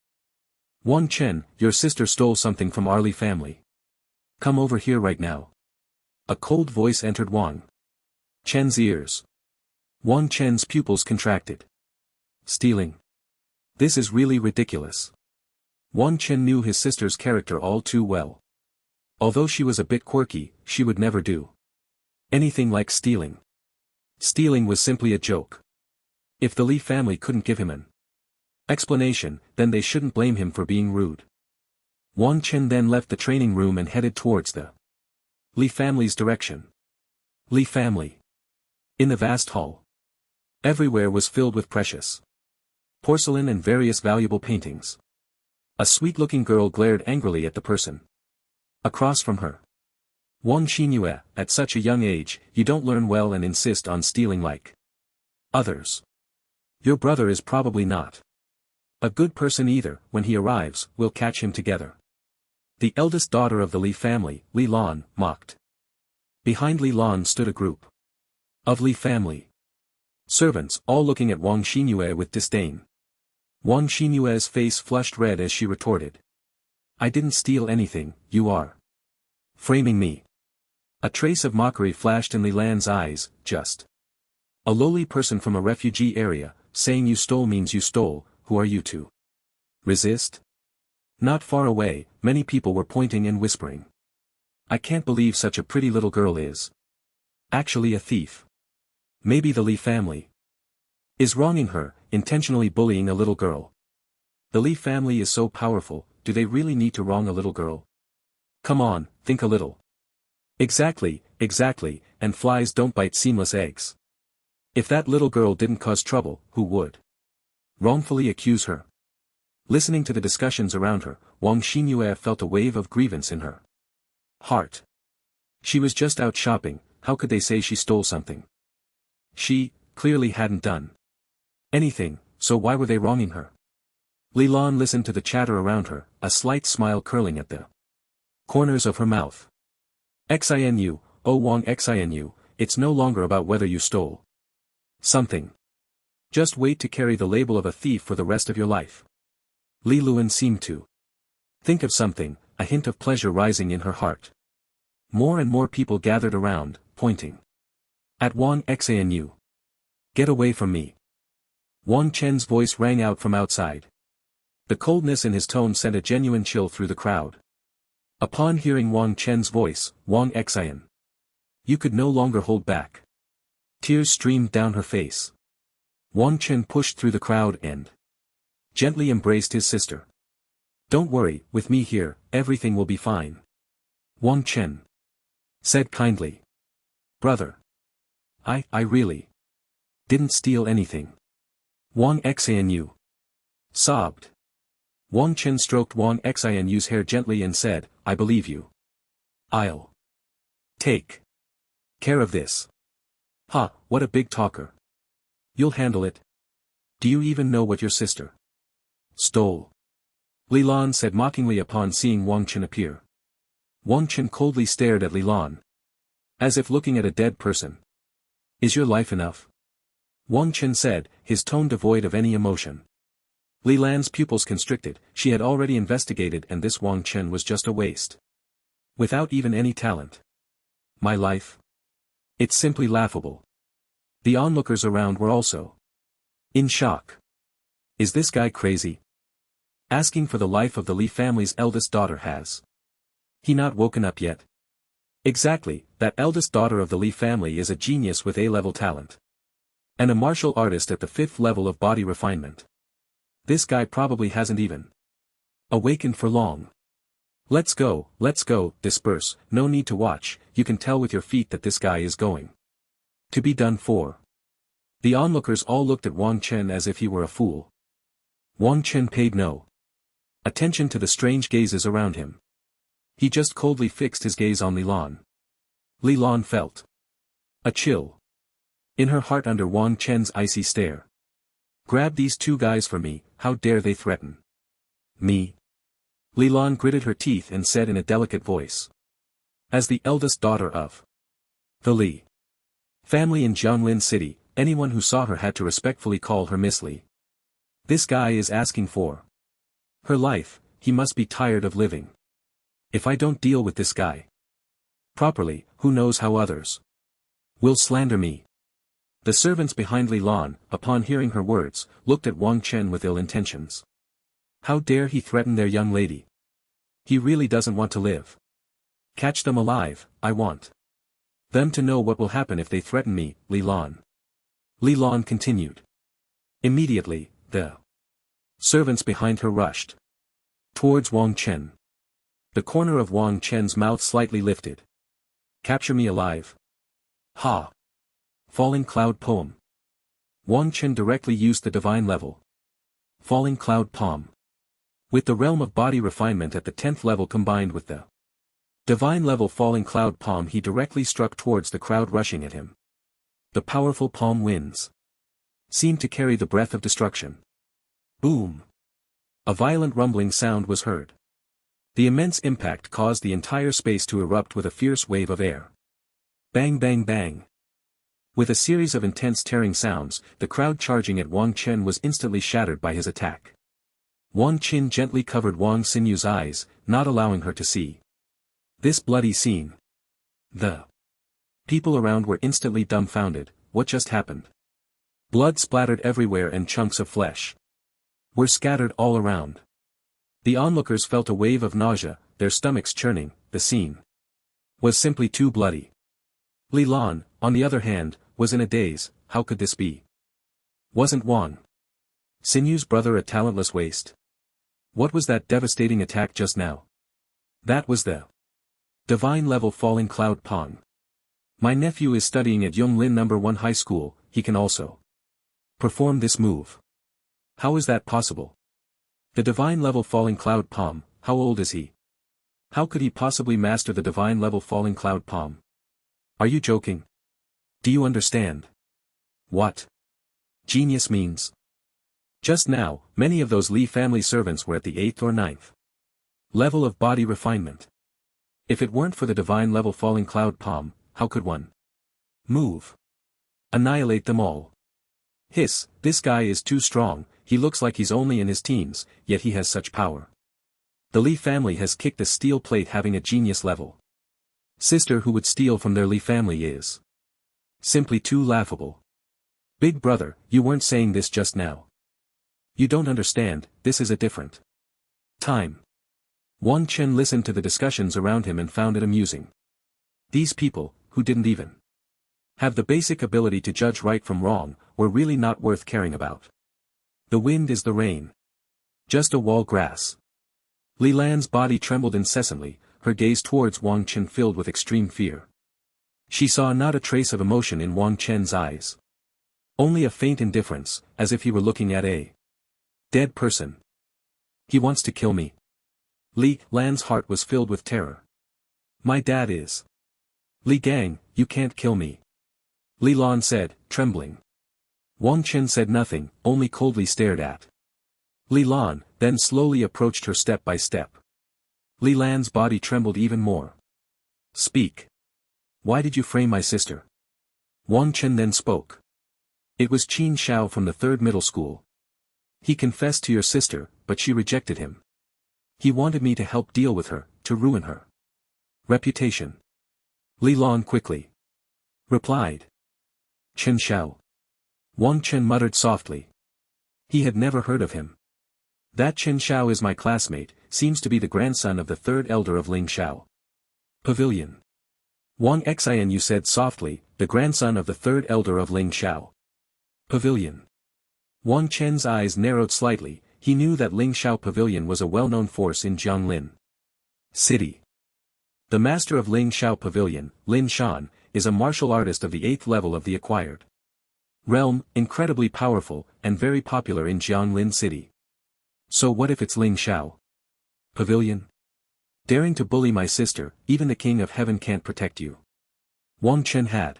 Wang Chen, your sister stole something from our Li family. Come over here right now. A cold voice entered Wang Chen's ears. Wang Chen's pupils contracted. Stealing? This is really ridiculous. Wang Chen knew his sister's character all too well. Although she was a bit quirky, she would never do anything like stealing. Stealing was simply a joke. If the Li family couldn't give him an explanation, then they shouldn't blame him for being rude. Wang Chen then left the training room and headed towards the Li family's direction. Li family. In the vast hall, everywhere was filled with precious porcelain and various valuable paintings. A sweet-looking girl glared angrily at the person across from her. Wang Xinyue, at such a young age, you don't learn well and insist on stealing like others. Your brother is probably not a good person either. When he arrives, we'll catch him together. The eldest daughter of the Li family, Li Lan, mocked. Behind Li Lan stood a group of Li family servants, all looking at Wang Xinyue with disdain. Wang Xinyue's face flushed red as she retorted. I didn't steal anything, you are framing me. A trace of mockery flashed in Li Lan's eyes. Just a lowly person from a refugee area, saying you stole means you stole. Who are you to resist? Not far away, many people were pointing and whispering. I can't believe such a pretty little girl is actually a thief. Maybe the Li family is wronging her, intentionally bullying a little girl. The Li family is so powerful, do they really need to wrong a little girl? Come on, think a little. Exactly, and flies don't bite seamless eggs. If that little girl didn't cause trouble, who would wrongfully accuse her? Listening to the discussions around her, Wang Xinyue felt a wave of grievance in her heart. She was just out shopping, how could they say she stole something? She, clearly hadn't done anything, so why were they wronging her? Li Lan listened to the chatter around her, a slight smile curling at the corners of her mouth. Xinu, oh Wang Xinu, it's no longer about whether you stole something. Just wait to carry the label of a thief for the rest of your life. Li Luan seemed to think of something, a hint of pleasure rising in her heart. More and more people gathered around, pointing at Wang Xinu. Get away from me. Wang Chen's voice rang out from outside. The coldness in his tone sent a genuine chill through the crowd. Upon hearing Wang Chen's voice, Wang Xinu, you could no longer hold back. Tears streamed down her face. Wang Chen pushed through the crowd and gently embraced his sister. Don't worry, with me here, everything will be fine. Wang Chen said kindly. Brother. I really didn't steal anything. Wang Xinu sobbed. Wang Chen stroked Wang Xinu's hair gently and said, I believe you. I'll take care of this. Ha, what a big talker. You'll handle it. Do you even know what your sister stole? Li Lan said mockingly upon seeing Wang Chen appear. Wang Chen coldly stared at Li Lan, as if looking at a dead person. Is your life enough? Wang Chen said, his tone devoid of any emotion. Li Lan's pupils constricted, she had already investigated and this Wang Chen was just a waste. Without even any talent. My life? It's simply laughable. The onlookers around were also in shock. Is this guy crazy? Asking for the life of the Li family's eldest daughter has he not woken up yet? Exactly, that eldest daughter of the Li family is a genius with A-level talent. And a martial artist at the 5th level of body refinement. This guy probably hasn't even awakened for long. Let's go, disperse, no need to watch, you can tell with your feet that this guy is going to be done for. The onlookers all looked at Wang Chen as if he were a fool. Wang Chen paid no attention to the strange gazes around him. He just coldly fixed his gaze on Li Lan. Li Lan felt a chill in her heart under Wang Chen's icy stare. Grab these two guys for me, how dare they threaten me? Li Lan gritted her teeth and said in a delicate voice. As the eldest daughter of the Li family in Jianlin City, anyone who saw her had to respectfully call her Miss Li. This guy is asking for her life, he must be tired of living. If I don't deal with this guy properly, who knows how others will slander me. The servants behind Li Lan, upon hearing her words, looked at Wang Chen with ill intentions. How dare he threaten their young lady? He really doesn't want to live. Catch them alive, I want them to know what will happen if they threaten me, Li Lan. Li Lan continued. Immediately, the servants behind her rushed towards Wang Chen. The corner of Wang Chen's mouth slightly lifted. Capture me alive. Ha! Falling Cloud Poem. Wang Chen directly used the divine level Falling Cloud Palm. With the realm of body refinement at the 10th level combined with the divine level Falling Cloud Palm, he directly struck towards the crowd rushing at him. The powerful palm winds seemed to carry the breath of destruction. Boom! A violent rumbling sound was heard. The immense impact caused the entire space to erupt with a fierce wave of air. Bang bang bang. With a series of intense tearing sounds, the crowd charging at Wang Chen was instantly shattered by his attack. Wang Chen gently covered Wang Xinyu's eyes, not allowing her to see this bloody scene. The people around were instantly dumbfounded. What just happened? Blood splattered everywhere and chunks of flesh were scattered all around. The onlookers felt a wave of nausea, their stomachs churning. The scene was simply too bloody. Li Lan, on the other hand, was in a daze. How could this be? Wasn't Wang Xinyu's brother a talentless waste? What was that devastating attack just now? That was the divine level Falling Cloud Pong. My nephew is studying at Yonglin No. 1 High School, he can also perform this move. How is that possible? The divine level Falling Cloud Palm, how old is he? How could he possibly master the divine level Falling Cloud Palm? Are you joking? Do you understand what genius means? Just now, many of those Li family servants were at the 8th or 9th level of body refinement. If it weren't for the divine level Falling Cloud Palm, how could one move? Annihilate them all. Hiss, this guy is too strong, he looks like he's only in his teens, yet he has such power. The Li family has kicked a steel plate having a genius level sister who would steal from their Li family is simply too laughable. Big brother, you weren't saying this just now. You don't understand, this is a different time. Wang Chen listened to the discussions around him and found it amusing. These people, who didn't even have the basic ability to judge right from wrong, were really not worth caring about. The wind is the rain. Just a wall grass. Li Lan's body trembled incessantly, her gaze towards Wang Chen filled with extreme fear. She saw not a trace of emotion in Wang Chen's eyes. Only a faint indifference, as if he were looking at a dead person. He wants to kill me. Li Lan's heart was filled with terror. My dad is Li Gang, you can't kill me. Li Lan said, trembling. Wang Chen said nothing, only coldly stared at Li Lan, then slowly approached her step by step. Li Lan's body trembled even more. Speak. Why did you frame my sister? Wang Chen then spoke. It was Qin Xiao from the 3rd middle school. He confessed to your sister, but she rejected him. He wanted me to help deal with her, to ruin her reputation. Li Lan quickly replied. Chen Xiao. Wang Chen muttered softly. He had never heard of him. That Chen Xiao is my classmate, seems to be the grandson of the third elder of Ling Xiao. Pavilion. Wang Xian, you said softly, the grandson of the third elder of Ling Xiao. Pavilion. Wang Chen's eyes narrowed slightly, he knew that Ling Xiao Pavilion was a well-known force in Jianglin City. The master of Ling Xiao Pavilion, Lin Shan, is a martial artist of the 8th level of the acquired realm, incredibly powerful, and very popular in Jianglin City. So what if it's Ling Xiao Pavilion? Daring to bully my sister, even the King of Heaven can't protect you. Wang Chen had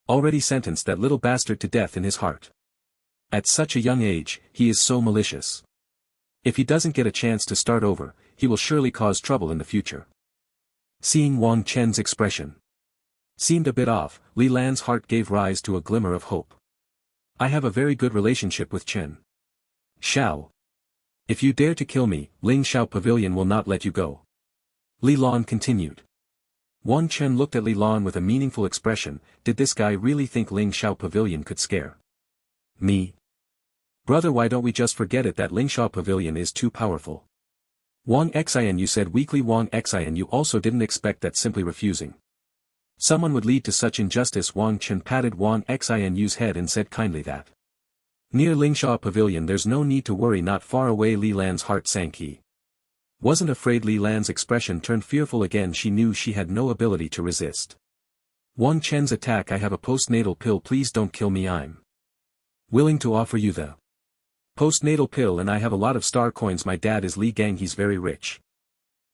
already sentenced that little bastard to death in his heart. At such a young age, he is so malicious. If he doesn't get a chance to start over, he will surely cause trouble in the future. Seeing Wang Chen's expression seemed a bit off, Li Lan's heart gave rise to a glimmer of hope. I have a very good relationship with Chen Xiao. If you dare to kill me, Ling Xiao Pavilion will not let you go. Li Lan continued. Wang Chen looked at Li Lan with a meaningful expression. Did this guy really think Ling Xiao Pavilion could scare me? Brother, why don't we just forget it that Ling Xiao Pavilion is too powerful? Wang Xian, you said weakly. Wang Xian, you also didn't expect that simply refusing someone would lead to such injustice. Wang Chen patted Wang Xian's head and said kindly that near Ling Xiao Pavilion there's no need to worry. Not far away. Li Lan's heart sank. He wasn't afraid. Li Lan's expression turned fearful again. She knew she had no ability to resist Wang Chen's attack. I have a postnatal pill. Please don't kill me. I'm willing to offer you the postnatal pill, and I have a lot of star coins. My dad is Li Gang, he's very rich.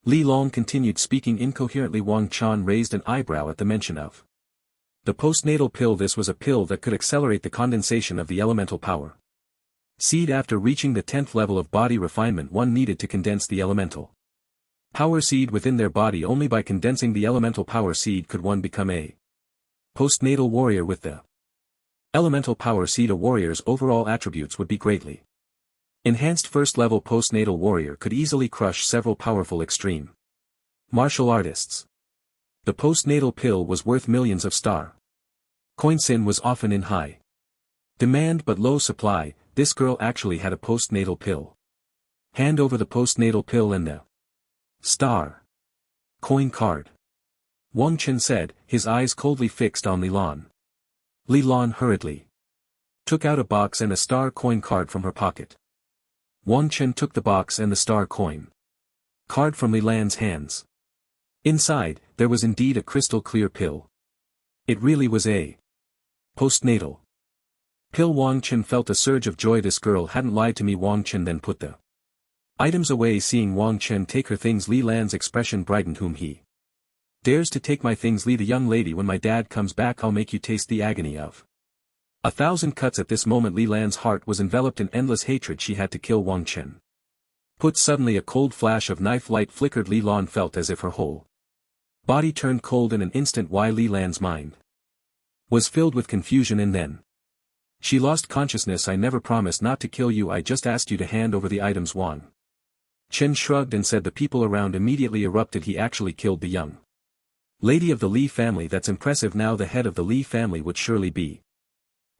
Li Long continued speaking incoherently. Wang Chan raised an eyebrow at the mention of the postnatal pill. This was a pill that could accelerate the condensation of the elemental power seed. After reaching the 10th level of body refinement, one needed to condense the elemental power seed within their body. Only by condensing the elemental power seed could one become a postnatal warrior. With the elemental power seed, a warrior's overall attributes would be greatly enhanced. First level postnatal warrior could easily crush several powerful extreme martial artists. The postnatal pill was worth millions of star coins. Sin was often in high demand but low supply. This girl actually had a postnatal pill. Hand over the postnatal pill and the star coin card, Wang Chen said, his eyes coldly fixed on Li Lan. Li Lan hurriedly took out a box and a star coin card from her pocket. Wang Chen took the box and the star coin card from Li Lan's hands. Inside, there was indeed a crystal clear pill. It really was a postnatal pill. Wang Chen felt a surge of joy. This girl hadn't lied to me. Wang Chen then put the items away. Seeing Wang Chen take her things, Li Lan's expression brightened. Whom he dares to take my things? Li, the young lady. When my dad comes back, I'll make you taste the agony of 1,000 cuts. At this moment Li Lan's heart was enveloped in endless hatred. She had to kill Wang Chen. Put suddenly a cold flash of knife light flickered. Li Lan felt as if her whole body turned cold in an instant. Why? Li Lan's mind was filled with confusion, and then she lost consciousness. I never promised not to kill you. I just asked you to hand over the items. Wang Chen shrugged and said. The people around immediately erupted. He actually killed the young lady of the Li family. That's impressive. Now the head of the Li family would surely be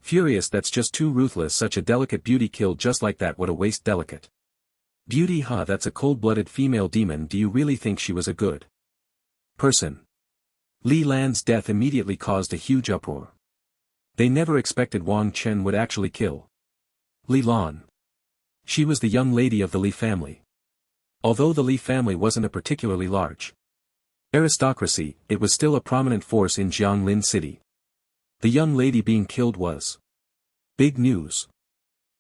furious. That's just too ruthless. Such a delicate beauty killed just like that. What a waste. Delicate beauty, huh? That's a cold-blooded female demon. Do you really think she was a good person? Li Lan's death immediately caused a huge uproar. They never expected Wang Chen would actually kill Li Lan. She was the young lady of the Li family. Although the Li family wasn't a particularly large aristocracy, it was still a prominent force in Jianglin City. The young lady being killed was big news.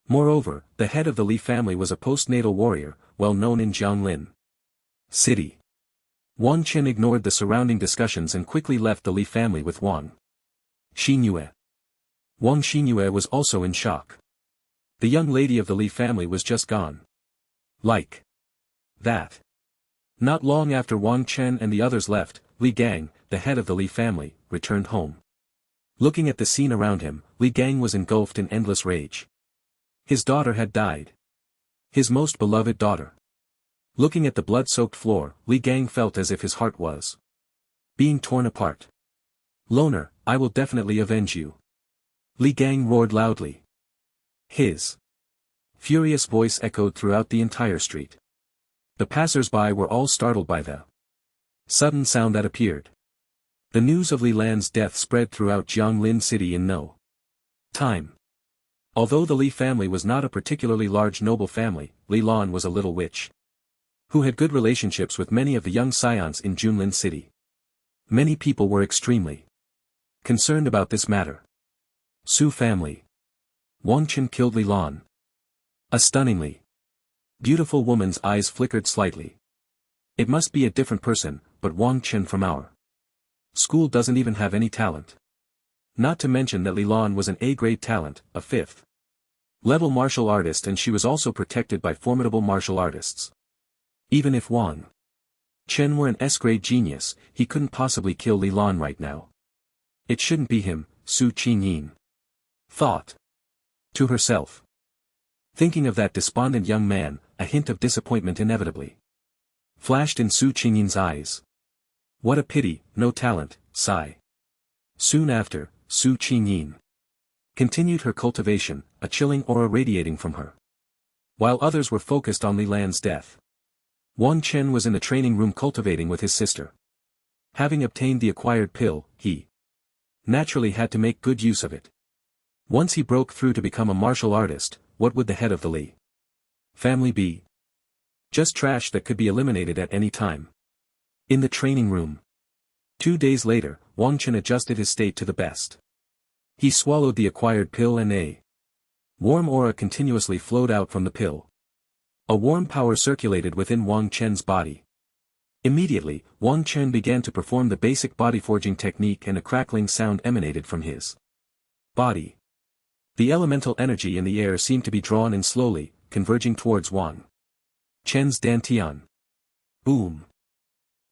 Moreover, the head of the Li family was a postnatal warrior, well known in Jianglin City. Wang Chen ignored the surrounding discussions and quickly left the Li family with Wang Xinyue. Wang Xinyue was also in shock. The young lady of the Li family was just gone. Like that. Not long after Wang Chen and the others left, Li Gang, the head of the Li family, returned home. Looking at the scene around him, Li Gang was engulfed in endless rage. His daughter had died. His most beloved daughter. Looking at the blood-soaked floor, Li Gang felt as if his heart was being torn apart. Loner, I will definitely avenge you. Li Gang roared loudly. His furious voice echoed throughout the entire street. The passers-by were all startled by the sudden sound that appeared. The news of Li Lan's death spread throughout Jianglin City in no time. Although the Li family was not a particularly large noble family, Li Lan was a little witch who had good relationships with many of the young scions in Junlin City. Many people were extremely concerned about this matter. Su family. Wang Chen killed Li Lan. A stunningly beautiful woman's eyes flickered slightly. It must be a different person, but Wang Chen from our school doesn't even have any talent. Not to mention that Li Lan was an A-grade talent, a 5th level martial artist, and she was also protected by formidable martial artists. Even if Wang Chen were an S-grade genius, he couldn't possibly kill Li Lan right now. It shouldn't be him, Su Qingyin thought to herself. Thinking of that despondent young man, a hint of disappointment inevitably flashed in Su Qingyin's eyes. What a pity, no talent, sigh. Soon after, Su Qingyin continued her cultivation, a chilling aura radiating from her. While others were focused on Li Lan's death, Wang Chen was in the training room cultivating with his sister. Having obtained the acquired pill, he naturally had to make good use of it. Once he broke through to become a martial artist, what would the head of the Li family be? Just trash that could be eliminated at any time. In the training room. 2 days later, Wang Chen adjusted his state to the best. He swallowed the acquired pill and a warm aura continuously flowed out from the pill. A warm power circulated within Wang Chen's body. Immediately, Wang Chen began to perform the basic body forging technique, and a crackling sound emanated from his body. The elemental energy in the air seemed to be drawn in slowly, converging towards Wang Chen's dantian. Boom!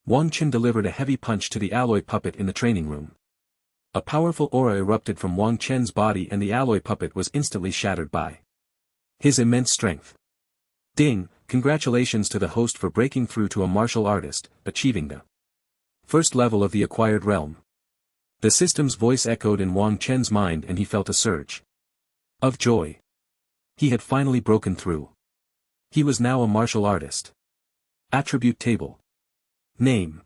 Wang Chen delivered a heavy punch to the alloy puppet in the training room. A powerful aura erupted from Wang Chen's body, and the alloy puppet was instantly shattered by his immense strength. Ding! Congratulations to the host for breaking through to a martial artist, achieving the first level of the acquired realm. The system's voice echoed in Wang Chen's mind, and he felt a surge of joy. He had finally broken through. He was now a martial artist. Attribute table. Name.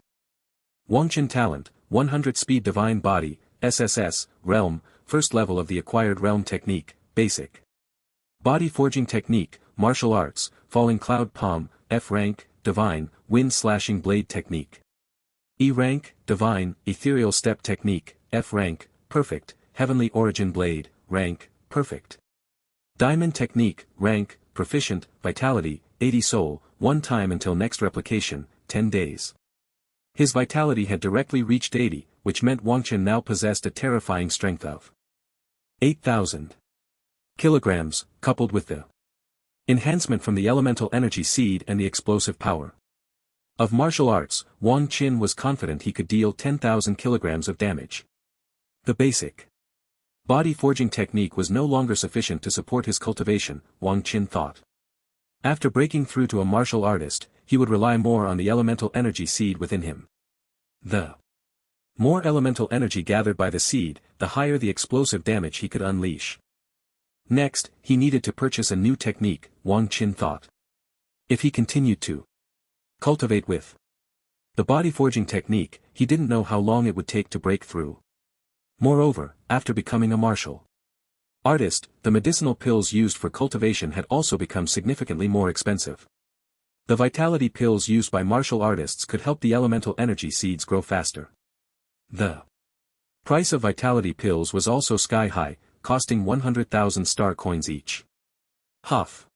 Wang Chen talent, 100 speed divine body, SSS, realm, first level of the acquired realm technique, basic. Body forging technique, martial arts, falling cloud palm, F rank, divine, wind slashing blade technique. E rank, divine, ethereal step technique, F rank, perfect, heavenly origin blade, rank, perfect. Diamond technique, rank, proficient, vitality, 80 soul, 1 time until next replication, 10 days. His vitality had directly reached 80, which meant Wang Chen now possessed a terrifying strength of 8,000 kilograms, coupled with the enhancement from the elemental energy seed and the explosive power of martial arts. Wang Chen was confident he could deal 10,000 kilograms of damage. The basic body forging technique was no longer sufficient to support his cultivation, Wang Chen thought. After breaking through to a martial artist, he would rely more on the elemental energy seed within him. The more elemental energy gathered by the seed, the higher the explosive damage he could unleash. Next, he needed to purchase a new technique, Wang Chen thought. If he continued to cultivate with the body forging technique, he didn't know how long it would take to break through. Moreover, after becoming a martial artist, the medicinal pills used for cultivation had also become significantly more expensive. The vitality pills used by martial artists could help the elemental energy seeds grow faster. The price of vitality pills was also sky high, costing 100,000 star coins each. Huff.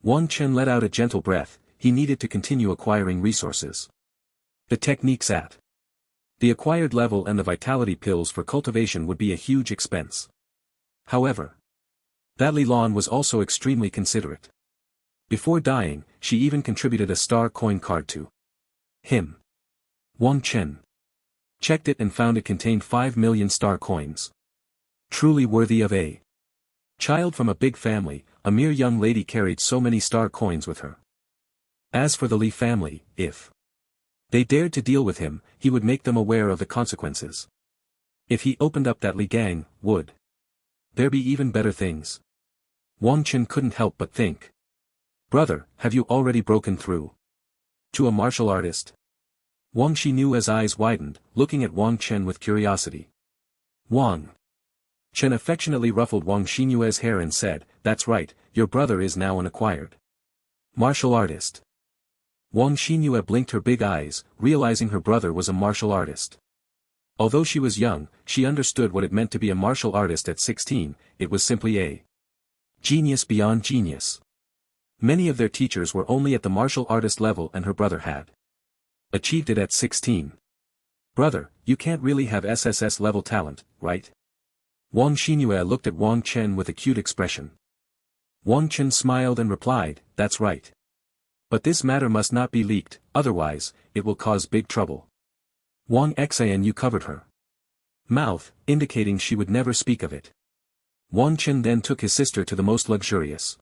Wang Chen let out a gentle breath. He needed to continue acquiring resources. The techniques at the acquired level and the vitality pills for cultivation would be a huge expense. However, that Li Lan was also extremely considerate. Before dying, she even contributed a star coin card to him. Wang Chen checked it and found it contained 5 million star coins. Truly worthy of a child from a big family. a mere young lady carried so many star coins with her. As for the Li family, if they dared to deal with him, he would make them aware of the consequences. If he opened up that Li gang, would there be even better things? Wang Chen couldn't help but think. Brother, have you already broken through to a martial artist? Wang Xinyue's eyes widened, looking at Wang Chen with curiosity. Wang Chen affectionately ruffled Wang Xinyue's hair and said, "That's right, your brother is now an acquired martial artist." Wang Xinyue blinked her big eyes, realizing her brother was a martial artist. Although she was young, she understood what it meant to be a martial artist at 16, it was simply a genius beyond genius. Many of their teachers were only at the martial artist level and her brother had achieved it at 16. Brother, you can't really have SSS level talent, right? Wang Xinyue looked at Wang Chen with a cute expression. Wang Chen smiled and replied, "That's right. But this matter must not be leaked, otherwise, it will cause big trouble." Wang Xianyue covered her mouth, indicating she would never speak of it. Wang Chen then took his sister to the most luxurious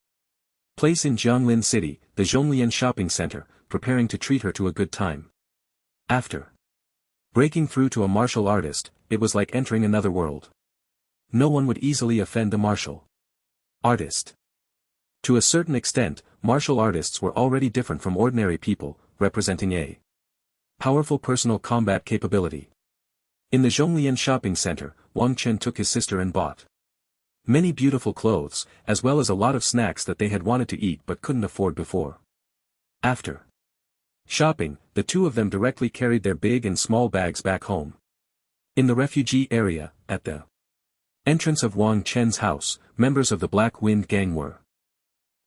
place in Jianglin City, the Zhonglian shopping center, preparing to treat her to a good time. After breaking through to a martial artist, it was like entering another world. No one would easily offend a martial artist. To a certain extent, martial artists were already different from ordinary people, representing a powerful personal combat capability. In the Zhonglian shopping center, Wang Chen took his sister and bought many beautiful clothes, as well as a lot of snacks that they had wanted to eat but couldn't afford before. After shopping, the two of them directly carried their big and small bags back home. In the refugee area, at the entrance of Wang Chen's house, members of the Black Wind gang were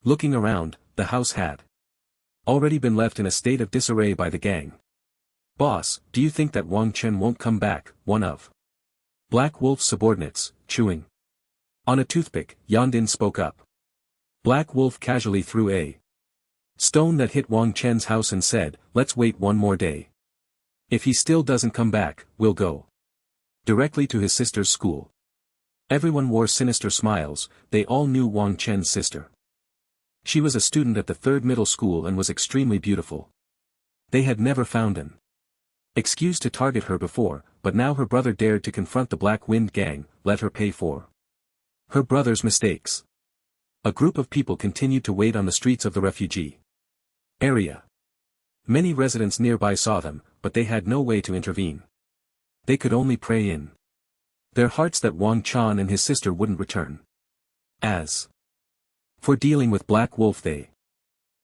looking around. The house had already been left in a state of disarray by the gang. "Boss, do you think that Wang Chen won't come back?" one of Black Wolf's subordinates, chewing on a toothpick, Yandin spoke up. Black Wolf casually threw a stone that hit Wang Chen's house and said, "Let's wait one more day. If he still doesn't come back, we'll go directly to his sister's school." Everyone wore sinister smiles, they all knew Wang Chen's sister. She was a student at the 3rd middle school and was extremely beautiful. They had never found an excuse to target her before, but now her brother dared to confront the Black Wind gang, let her pay for her brother's mistakes. A group of people continued to wait on the streets of the refugee area. Many residents nearby saw them, but they had no way to intervene. They could only pray in their hearts that Wang Chan and his sister wouldn't return. As for dealing with Black Wolf, they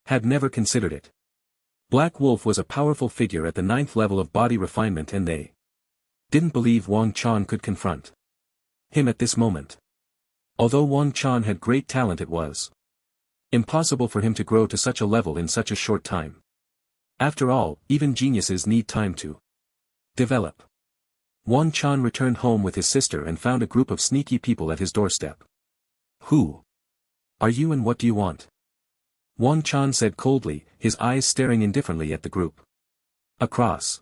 had never considered it. Black Wolf was a powerful figure at the 9th level of body refinement and they didn't believe Wang Chan could confront him at this moment. Although Wang Chan had great talent, it was impossible for him to grow to such a level in such a short time. After all, even geniuses need time to develop. Wang Chan returned home with his sister and found a group of sneaky people at his doorstep. "Who are you and what do you want?" Wang Chan said coldly, his eyes staring indifferently at the group. Across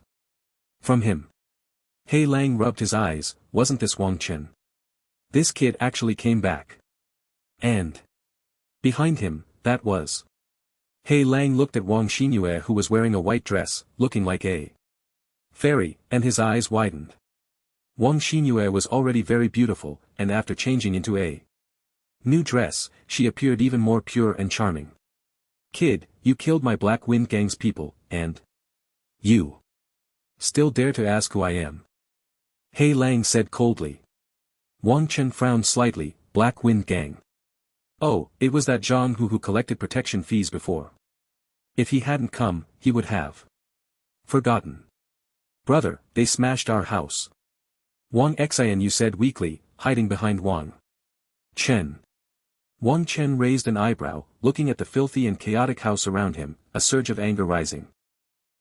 from him, He Lang rubbed his eyes. Wasn't this Wang Chen? This kid actually came back. And behind him, that was. He Lang looked at Wang Xinyue, who was wearing a white dress, looking like a fairy, and his eyes widened. Wang Xinyue was already very beautiful, and after changing into a new dress, she appeared even more pure and charming. "Kid, you killed my Black Wind gang's people, and you still dare to ask who I am?" He Lang said coldly. Wang Chen frowned slightly. Black Wind gang. Oh, it was that Zhang who collected protection fees before. If he hadn't come, he would have forgotten. "Brother, they smashed our house." Wang Xianyue said weakly, hiding behind Wang Chen. Wang Chen raised an eyebrow, looking at the filthy and chaotic house around him, a surge of anger rising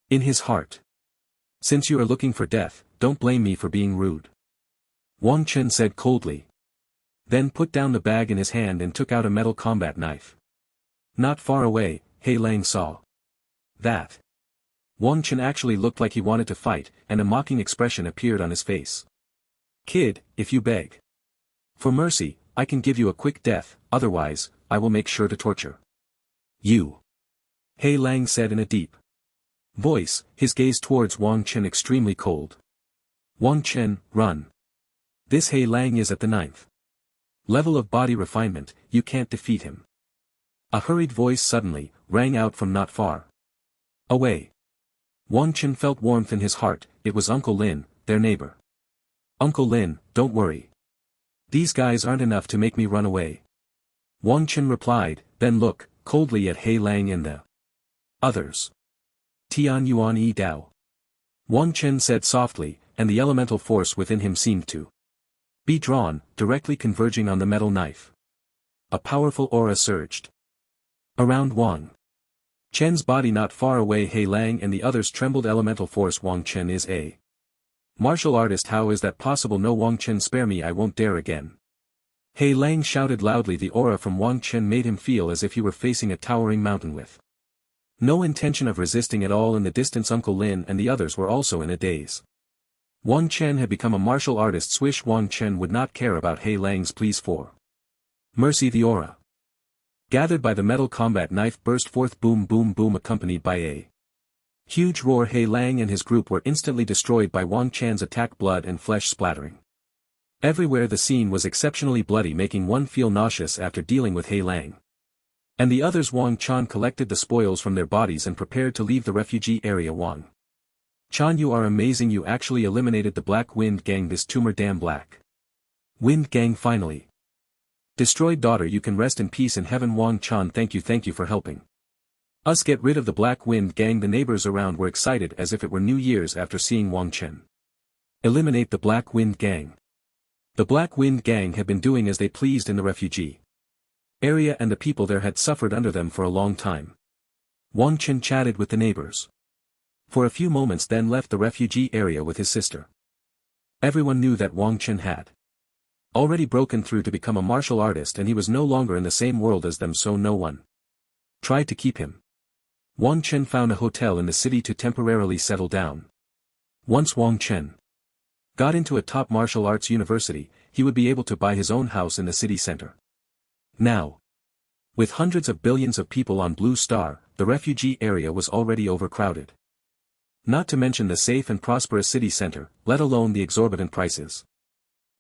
in his heart. "Since you are looking for death, don't blame me for being rude," Wang Chen said coldly. Then put down the bag in his hand and took out a metal combat knife. Not far away, He Lang saw that Wang Chen actually looked like he wanted to fight, and a mocking expression appeared on his face. "Kid, if you beg for mercy, I can give you a quick death, otherwise, I will make sure to torture you. Hei Lang said in a deep voice, his gaze towards Wang Chen extremely cold. Wang Chen, run. This Hei Lang is at the 9th level of body refinement, you can't defeat him. A hurried voice suddenly rang out from not far away. Wang Chen felt warmth in his heart, it was Uncle Lin, their neighbor. Uncle Lin, don't worry. These guys aren't enough to make me run away. Wang Chen replied, then looked coldly at Hei Lang and the others. Tian Yuan Yi Dao. Wang Chen said softly, and the elemental force within him seemed to be drawn, directly converging on the metal knife. A powerful aura surged around Wang Chen's body. Not far away, Hei Lang and the others trembled. Elemental force. Wang Chen is a martial artist. How is that possible? No, Wang Chen, spare me, I won't dare again. Hei Lang shouted loudly. The aura from Wang Chen made him feel as if he were facing a towering mountain with no intention of resisting at all. In the distance, Uncle Lin and the others were also in a daze. Wang Chen had become a martial artist. Swish. Wang Chen would not care about Hei Lang's pleas for mercy. The aura gathered by the metal combat knife burst forth, boom boom boom, accompanied by a huge roar. Hei Lang and his group were instantly destroyed by Wang Chan's attack, blood and flesh splattering everywhere. The scene was exceptionally bloody, making one feel nauseous after dealing with Hei Lang and the others. Wang Chan collected the spoils from their bodies and prepared to leave the refugee area. Wang Chan, you are amazing, you actually eliminated the Black Wind Gang. This tumor, damn Black Wind Gang, finally destroyed. Daughter, you can rest in peace in heaven. Wang Chan, thank you for helping us get rid of the Black Wind Gang. The neighbors around were excited as if it were New Year's after seeing Wang Chen eliminate the Black Wind Gang. The Black Wind Gang had been doing as they pleased in the refugee area, and the people there had suffered under them for a long time. Wang Chen chatted with the neighbors for a few moments, then left the refugee area with his sister. Everyone knew that Wang Chen had already broken through to become a martial artist, and he was no longer in the same world as them, so no one tried to keep him. Wang Chen found a hotel in the city to temporarily settle down. Once Wang Chen got into a top martial arts university, he would be able to buy his own house in the city center. Now, with hundreds of billions of people on Blue Star, the refugee area was already overcrowded. Not to mention the safe and prosperous city center, let alone the exorbitant prices.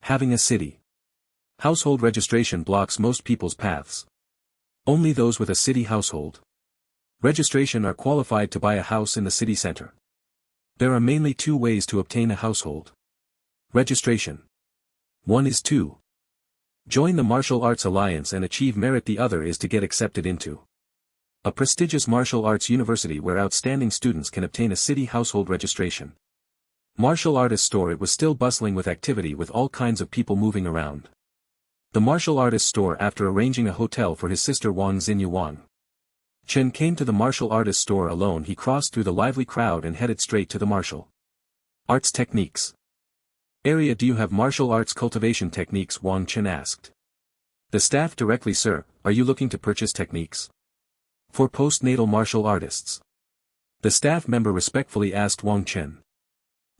Having a city household registration blocks most people's paths. Only those with a city household registration are qualified to buy a house in the city center. There are mainly two ways to obtain a household registration. One is to join the Martial Arts Alliance and achieve merit. The other is to get accepted into a prestigious martial arts university where outstanding students can obtain a city household registration. Martial artist store. It was still bustling with activity, with all kinds of people moving around the martial artist store. After arranging a hotel for his sister Wang Xinyu, Wang Chen came to the martial artist store alone. He crossed through the lively crowd and headed straight to the martial arts techniques area. Do you have martial arts cultivation techniques? Wang Chen asked the staff directly. Sir, are you looking to purchase techniques for postnatal martial artists? The staff member respectfully asked Wang Chen.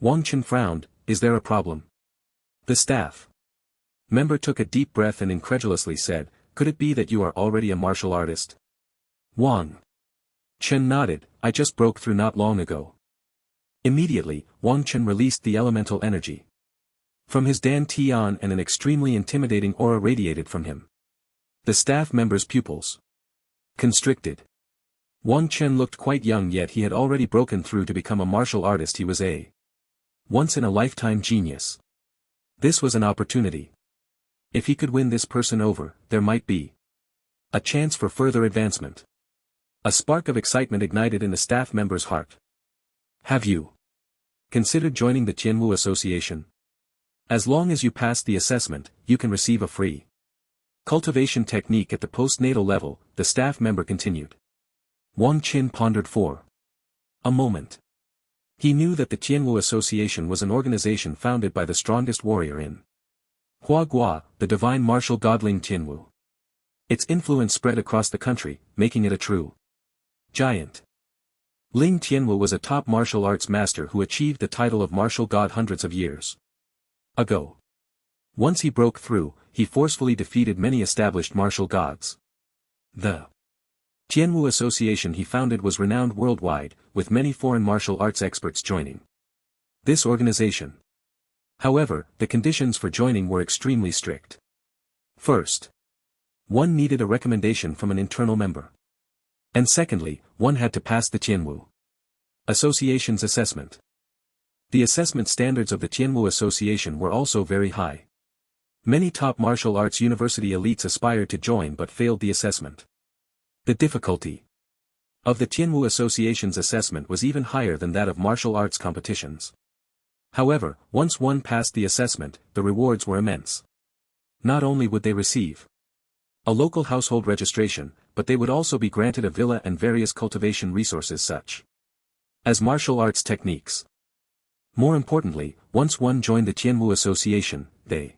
Wang Chen frowned. Is there a problem? The staff member took a deep breath and incredulously said, could it be that you are already a martial artist? Wang Chen nodded. I just broke through not long ago. Immediately, Wang Chen released the elemental energy from his Dan Tian, and an extremely intimidating aura radiated from him. The staff member's pupils constricted. Wang Chen looked quite young, yet he had already broken through to become a martial artist. He was a once-in-a-lifetime genius. This was an opportunity. If he could win this person over, there might be a chance for further advancement. A spark of excitement ignited in the staff member's heart. Have you considered joining the Tianwu Association? As long as you pass the assessment, you can receive a free cultivation technique at the postnatal level, the staff member continued. Wang Chen pondered for a moment. He knew that the Tianwu Association was an organization founded by the strongest warrior in Hua Gua, the divine martial godling Tianwu. Its influence spread across the country, making it a true giant. Ling Tianwu was a top martial arts master who achieved the title of martial god hundreds of years ago. Once he broke through, he forcefully defeated many established martial gods. The Tianwu Association he founded was renowned worldwide, with many foreign martial arts experts joining this organization. However, the conditions for joining were extremely strict. First, one needed a recommendation from an internal member. And secondly, one had to pass the Tianwu Association's assessment. The assessment standards of the Tianwu Association were also very high. Many top martial arts university elites aspired to join but failed the assessment. The difficulty of the Tianwu Association's assessment was even higher than that of martial arts competitions. However, once one passed the assessment, the rewards were immense. Not only would they receive a local household registration, but they would also be granted a villa and various cultivation resources such as martial arts techniques. More importantly, once one joined the Tianwu Association, they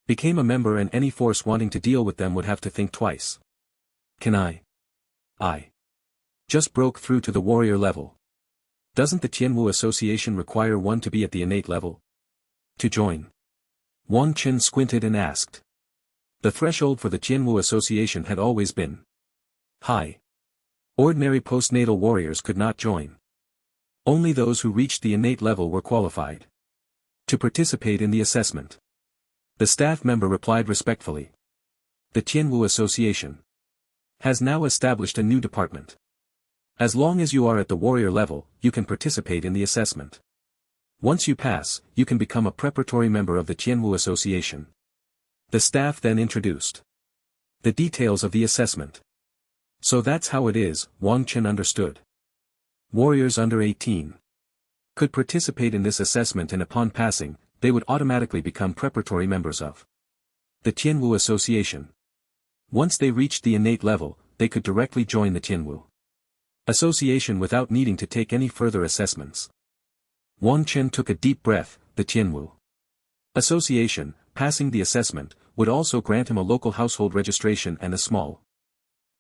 became a member and any force wanting to deal with them would have to think twice. Can I just broke through to the warrior level. Doesn't the Tianwu Association require one to be at the innate level to join? Wang Chen squinted and asked. The threshold for the Tianwu Association had always been high. Ordinary postnatal warriors could not join. Only those who reached the innate level were qualified to participate in the assessment. The staff member replied respectfully. The Tianwu Association has now established a new department. As long as you are at the warrior level, you can participate in the assessment. Once you pass, you can become a preparatory member of the Tianwu Association. The staff then introduced the details of the assessment. So that's how it is, Wang Chen understood. Warriors under 18 could participate in this assessment and upon passing, they would automatically become preparatory members of the Tianwu Association. Once they reached the innate level, they could directly join the Tianwu Association without needing to take any further assessments. Wang Chen took a deep breath. The Tianwu Association, passing the assessment, would also grant him a local household registration and a small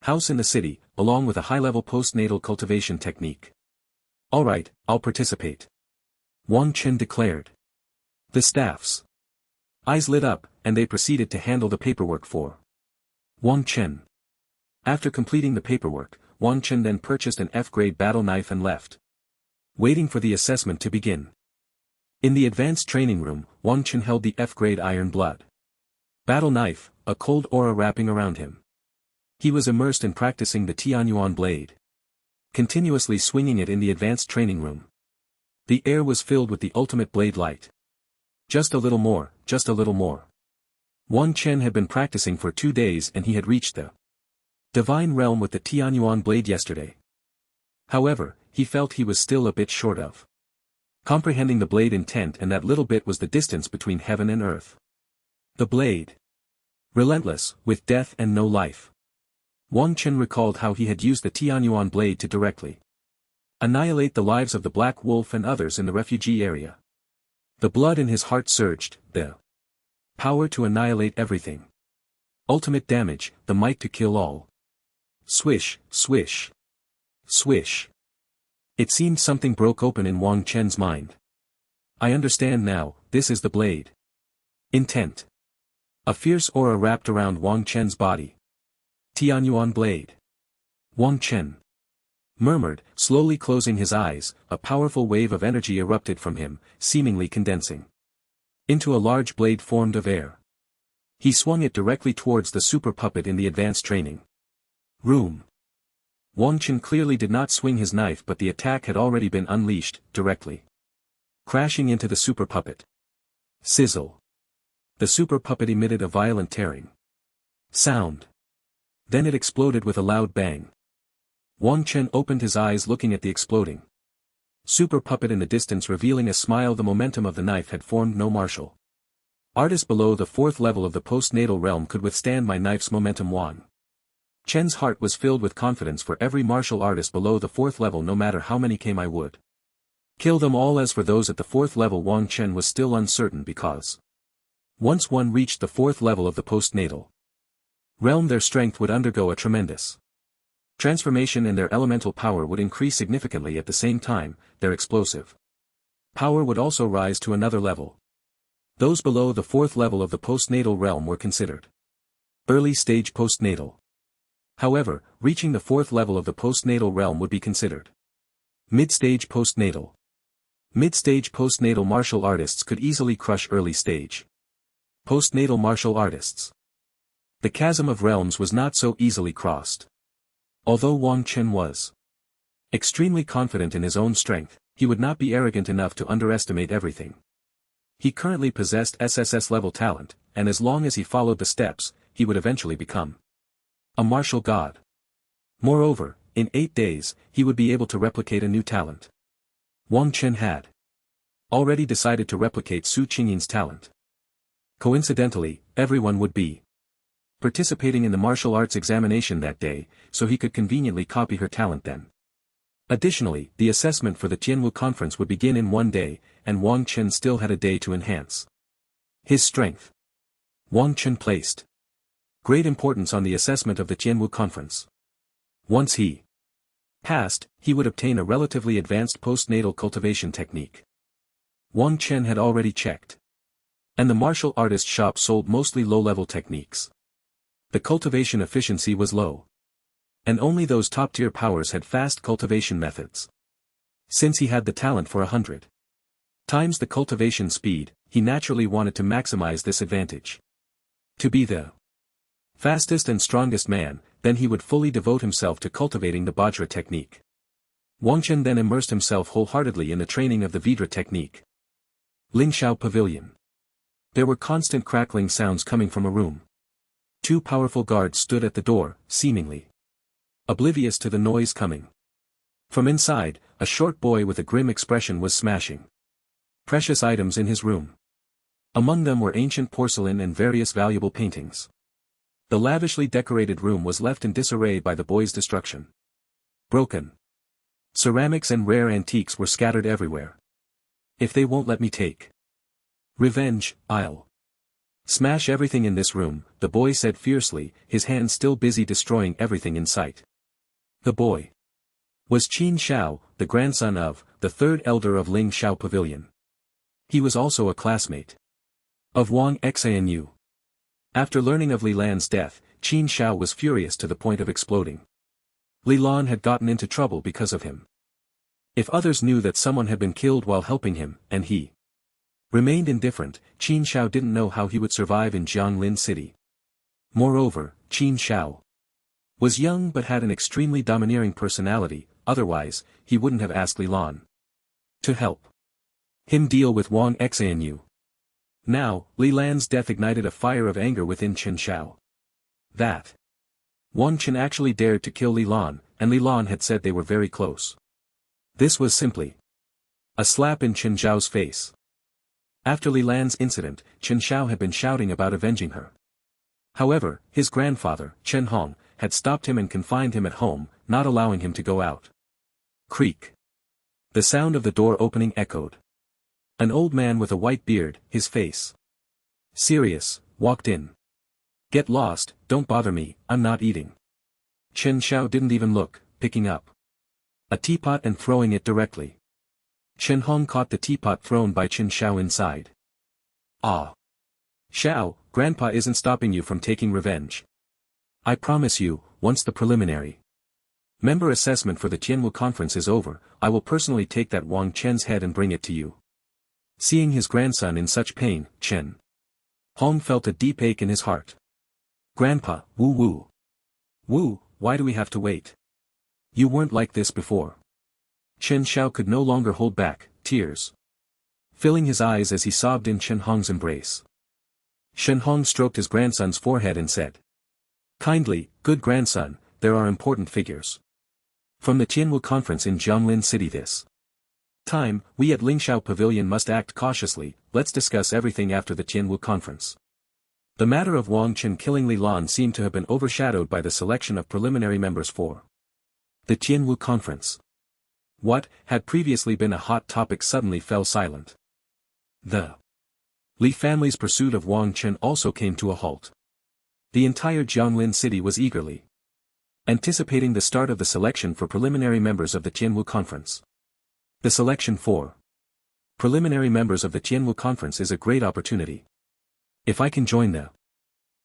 house in the city, along with a high-level postnatal cultivation technique. Alright, I'll participate. Wang Chen declared. The staff's eyes lit up, and they proceeded to handle the paperwork for Wang Chen. After completing the paperwork, Wang Chen then purchased an F-grade battle knife and left, waiting for the assessment to begin. In the advanced training room, Wang Chen held the F-grade iron blood battle knife, a cold aura wrapping around him. He was immersed in practicing the Tianyuan blade, continuously swinging it in the advanced training room. The air was filled with the ultimate blade light. Just a little more, just a little more. Wang Chen had been practicing for 2 days and he had reached the divine realm with the Tianyuan blade yesterday. However, he felt he was still a bit short of comprehending the blade intent, and that little bit was the distance between heaven and earth. The blade. Relentless, with death and no life. Wang Chen recalled how he had used the Tianyuan blade to directly annihilate the lives of the Black Wolf and others in the refugee area. The blood in his heart surged, the power to annihilate everything. Ultimate damage, the might to kill all. Swish, swish. Swish. It seemed something broke open in Wang Chen's mind. I understand now, this is the blade. Intent. A fierce aura wrapped around Wang Chen's body. Tianyuan blade. Wang Chen murmured, slowly closing his eyes. A powerful wave of energy erupted from him, seemingly condensing into a large blade formed of air. He swung it directly towards the super puppet in the advanced training room. Wang Chen clearly did not swing his knife, but the attack had already been unleashed, directly crashing into the super puppet. Sizzle. The super puppet emitted a violent tearing sound. Then it exploded with a loud bang. Wang Chen opened his eyes looking at the exploding super puppet in the distance, revealing a smile. The momentum of the knife had formed no martial artist below the 4th level of the postnatal realm could withstand my knife's momentum. Wang Chen's heart was filled with confidence. For every martial artist below the 4th level, no matter how many came, I would kill them all. As for those at the 4th level, Wang Chen was still uncertain, because once one reached the 4th level of the postnatal realm, their strength would undergo a tremendous transformation and their elemental power would increase significantly. At the same time, their explosive power would also rise to another level. Those below the 4th level of the postnatal realm were considered early stage postnatal However, reaching the 4th level of the postnatal realm would be considered. Mid-stage postnatal. Mid-stage postnatal martial artists could easily crush early stage postnatal martial artists. The chasm of realms was not so easily crossed. Although Wang Chen was extremely confident in his own strength, he would not be arrogant enough to underestimate everything. He currently possessed SSS level talent, and as long as he followed the steps, he would eventually become a martial god. Moreover, in 8 days, he would be able to replicate a new talent. Wang Chen had already decided to replicate Su Qingyin's talent. Coincidentally, everyone would be participating in the martial arts examination that day, so he could conveniently copy her talent then. Additionally, the assessment for the Tianwu conference would begin in 1 day, and Wang Chen still had a day to enhance his strength. Wang Chen placed great importance on the assessment of the Tianwu conference. Once he passed, he would obtain a relatively advanced postnatal cultivation technique. Wang Chen had already checked. And the martial artist shop sold mostly low-level techniques. The cultivation efficiency was low. And only those top-tier powers had fast cultivation methods. Since he had the talent for 100 times the cultivation speed, he naturally wanted to maximize this advantage. To be the fastest and strongest man, then he would fully devote himself to cultivating the Bajra technique. Wang Chen then immersed himself wholeheartedly in the training of the Vidra technique. Lingxiao Pavilion. There were constant crackling sounds coming from a room. 2 powerful guards stood at the door, seemingly oblivious to the noise coming. From inside, a short boy with a grim expression was smashing precious items in his room. Among them were ancient porcelain and various valuable paintings. The lavishly decorated room was left in disarray by the boy's destruction. Broken ceramics and rare antiques were scattered everywhere. If they won't let me take revenge, I'll smash everything in this room, the boy said fiercely, his hands still busy destroying everything in sight. The boy was Qin Xiao, the grandson of the 3rd elder of Ling Xiao Pavilion. He was also a classmate of Wang Xianyu. After learning of Li Lan's death, Qin Xiao was furious to the point of exploding. Li Lan had gotten into trouble because of him. If others knew that someone had been killed while helping him, and he remained indifferent, Qin Xiao didn't know how he would survive in Jianglin City. Moreover, Qin Xiao was young but had an extremely domineering personality, otherwise, he wouldn't have asked Li Lan to help him deal with Wang Xianyu. Now, Li Lan's death ignited a fire of anger within Qin Xiao. That Wang Chen actually dared to kill Li Lan, and Li Lan had said they were very close. This was simply a slap in Qin Xiao's face. After Li Lan's incident, Qin Xiao had been shouting about avenging her. However, his grandfather, Chen Hong, had stopped him and confined him at home, not allowing him to go out. Creak. The sound of the door opening echoed. An old man with a white beard, his face serious, walked in. Get lost, don't bother me, I'm not eating. Chen Xiao didn't even look, picking up a teapot and throwing it directly. Chen Hong caught the teapot thrown by Qin Xiao inside. Ah! Xiao, Grandpa isn't stopping you from taking revenge. I promise you, once the preliminary member assessment for the Tianwu conference is over, I will personally take that Wang Chen's head and bring it to you. Seeing his grandson in such pain, Chen Hong felt a deep ache in his heart. Grandpa, woo. Woo, why do we have to wait? You weren't like this before. Chen Xiao could no longer hold back, tears filling his eyes as he sobbed in Chen Hong's embrace. Shen Hong stroked his grandson's forehead and said, kindly, good grandson, there are important figures from the Tianwu conference in Jianglin City this time. We at Lingxiao Pavilion must act cautiously. Let's discuss everything after the Tianwu conference. The matter of Wang Chen killing Li Lan seemed to have been overshadowed by the selection of preliminary members for the Tianwu conference. What had previously been a hot topic suddenly fell silent. The Li family's pursuit of Wang Chen also came to a halt. The entire Jianglin city was eagerly anticipating the start of the selection for preliminary members of the Tianwu conference. The selection for preliminary members of the Tianwu conference is a great opportunity. If I can join the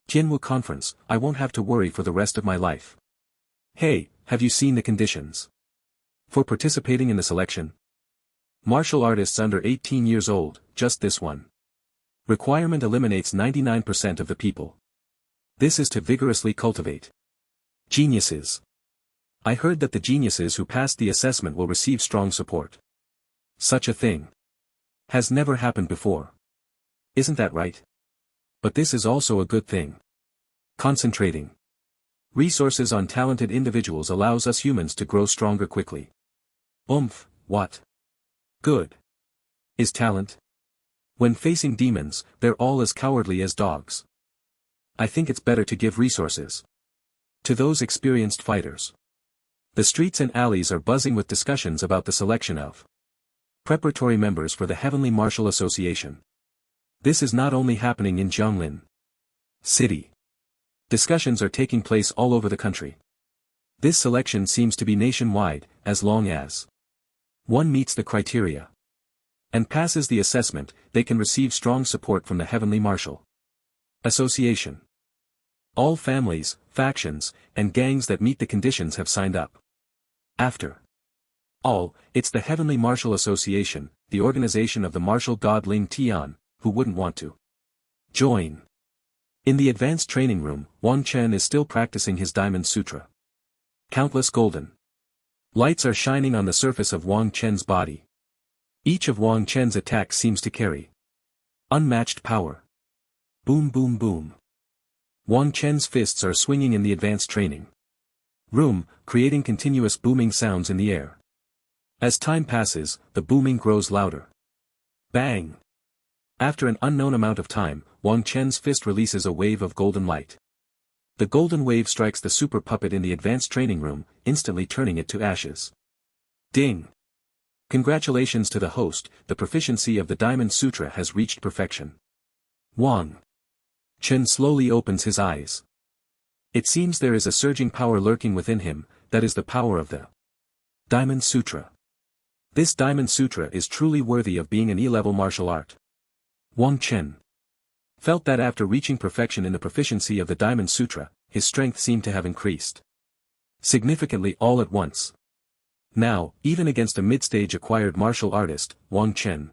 Tianwu conference, I won't have to worry for the rest of my life. Hey, have you seen the conditions for participating in the selection? Martial artists under 18 years old, just this one requirement eliminates 99% of the people. This is to vigorously cultivate geniuses. I heard that the geniuses who passed the assessment will receive strong support. Such a thing has never happened before. Isn't that right? But this is also a good thing. Concentrating resources on talented individuals allows us humans to grow stronger quickly. What good is talent? When facing demons, they're all as cowardly as dogs. I think it's better to give resources to those experienced fighters. The streets and alleys are buzzing with discussions about the selection of preparatory members for the Heavenly Martial Association. This is not only happening in Jianglin City. Discussions are taking place all over the country. This selection seems to be nationwide, as long as one meets the criteria and passes the assessment, they can receive strong support from the Heavenly Martial Association. All families, factions, and gangs that meet the conditions have signed up. After all, it's the Heavenly Martial Association, the organization of the martial god Ling Tian, who wouldn't want to join. In the advanced training room, Wang Chen is still practicing his Diamond Sutra. Countless golden lights are shining on the surface of Wang Chen's body. Each of Wang Chen's attacks seems to carry unmatched power. Boom boom boom. Wang Chen's fists are swinging in the advanced training room, creating continuous booming sounds in the air. As time passes, the booming grows louder. Bang! After an unknown amount of time, Wang Chen's fist releases a wave of golden light. The golden wave strikes the super puppet in the advanced training room, instantly turning it to ashes. Ding! Congratulations to the host, the proficiency of the Diamond Sutra has reached perfection. Wang Chen slowly opens his eyes. It seems there is a surging power lurking within him, that is the power of the Diamond Sutra. This Diamond Sutra is truly worthy of being an E-level martial art. Wang Chen felt that after reaching perfection in the proficiency of the Diamond Sutra, his strength seemed to have increased significantly all at once. Now, even against a mid-stage acquired martial artist, Wang Chen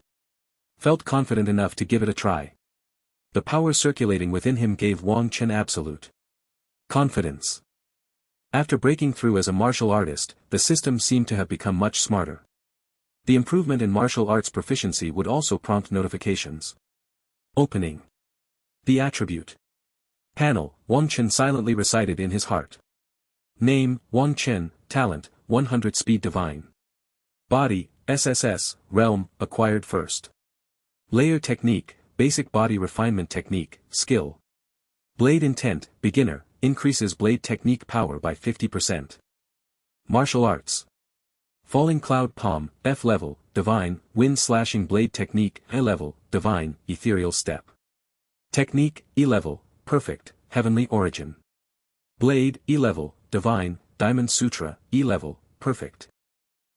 felt confident enough to give it a try. The power circulating within him gave Wang Chen absolute confidence. After breaking through as a martial artist, the system seemed to have become much smarter. The improvement in martial arts proficiency would also prompt notifications. Opening the attribute panel, Wang Chen silently recited in his heart. Name, Wang Chen, talent, 100 speed divine. Body, SSS, realm, acquired first. Layer technique, basic body refinement technique, skill. Blade intent, beginner, increases blade technique power by 50%. Martial arts. Falling cloud palm, F level, divine, wind slashing blade technique, A level, divine, ethereal step. Technique, E level, perfect, heavenly origin. Blade, E level, divine, Diamond Sutra, E level, perfect.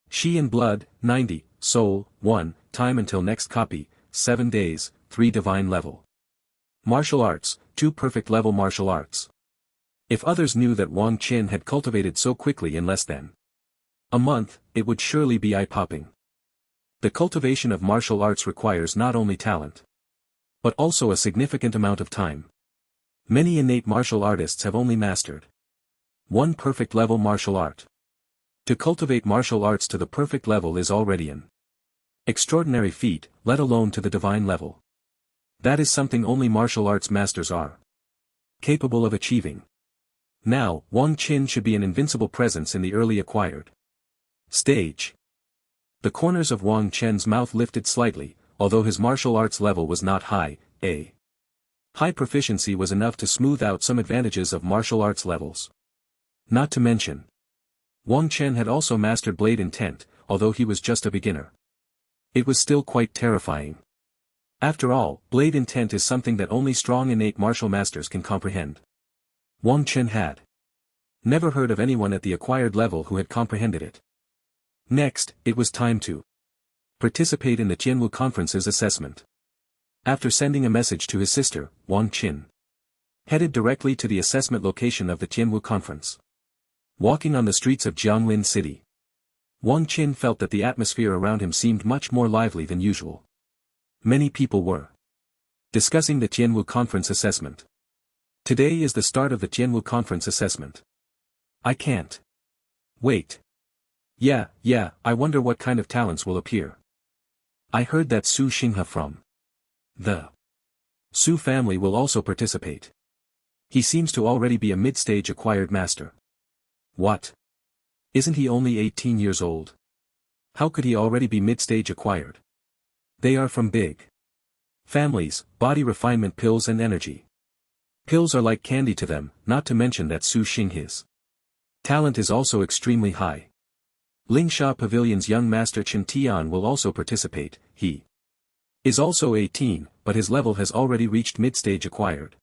Shi and blood, 90, soul, 1, time until next copy, 7 days, 3 divine level. Martial arts, 2 perfect level martial arts. If others knew that Wang Chen had cultivated so quickly in less than a month, it would surely be eye-popping. The cultivation of martial arts requires not only talent, but also a significant amount of time. Many innate martial artists have only mastered 1 perfect level martial art. To cultivate martial arts to the perfect level is already an extraordinary feat, let alone to the divine level. That is something only martial arts masters are capable of achieving. Now, Wang Chen should be an invincible presence in the early acquired stage. The corners of Wang Chen's mouth lifted slightly, although his martial arts level was not high, a high proficiency was enough to smooth out some advantages of martial arts levels. Not to mention, Wang Chen had also mastered blade intent, although he was just a beginner. It was still quite terrifying. After all, blade intent is something that only strong innate martial masters can comprehend. Wang Chen had never heard of anyone at the acquired level who had comprehended it. Next, it was time to participate in the Tianwu conference's assessment. After sending a message to his sister, Wang Chen headed directly to the assessment location of the Tianwu conference. Walking on the streets of Jianglin City, Wang Qin felt that the atmosphere around him seemed much more lively than usual. Many people were discussing the Tianwu Conference assessment. Today is the start of the Tianwu Conference assessment. I can't wait. Yeah, I wonder what kind of talents will appear. I heard that Su Xinghe from the Su family will also participate. He seems to already be a mid-stage acquired master. What? Isn't he only 18 years old? How could he already be mid-stage acquired? They are from big families, body refinement pills and energy. Pills are like candy to them, not to mention that Su Xinghe's talent is also extremely high. Lingsha Pavilion's young master Chen Tian will also participate. He is also 18, but his level has already reached mid-stage acquired.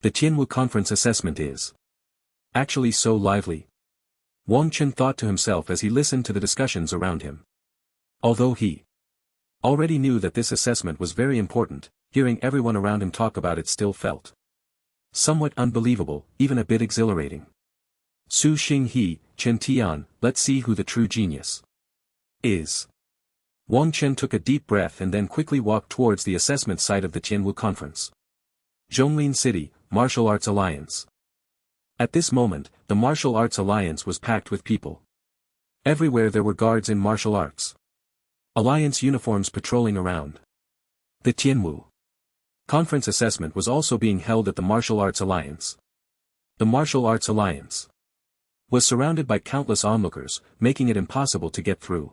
The Tianwu Conference assessment is actually so lively. Wang Qin thought to himself as he listened to the discussions around him. Although he already knew that this assessment was very important, hearing everyone around him talk about it still felt somewhat unbelievable, even a bit exhilarating. Su Xinghe, Chen Tian, let's see who the true genius is. Wang Qin took a deep breath and then quickly walked towards the assessment site of the Tianwu Conference. Zhonglin City, Martial Arts Alliance. At this moment, the Martial Arts Alliance was packed with people. Everywhere there were guards in martial arts Alliance uniforms patrolling around. The Tianwu Conference assessment was also being held at the Martial Arts Alliance. The Martial Arts Alliance was surrounded by countless onlookers, making it impossible to get through.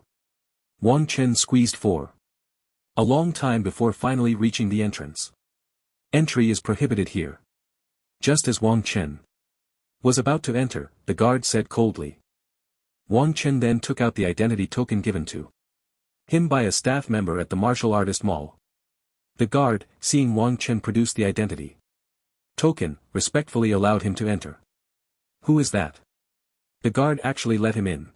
Wang Qin squeezed for a long time before finally reaching the entrance. Entry is prohibited here. Just as Wang Qin was about to enter, the guard said coldly. Wang Qin then took out the identity token given to him by a staff member at the martial artist mall. The guard, seeing Wang Qin produce the identity token, respectfully allowed him to enter. Who is that? The guard actually let him in.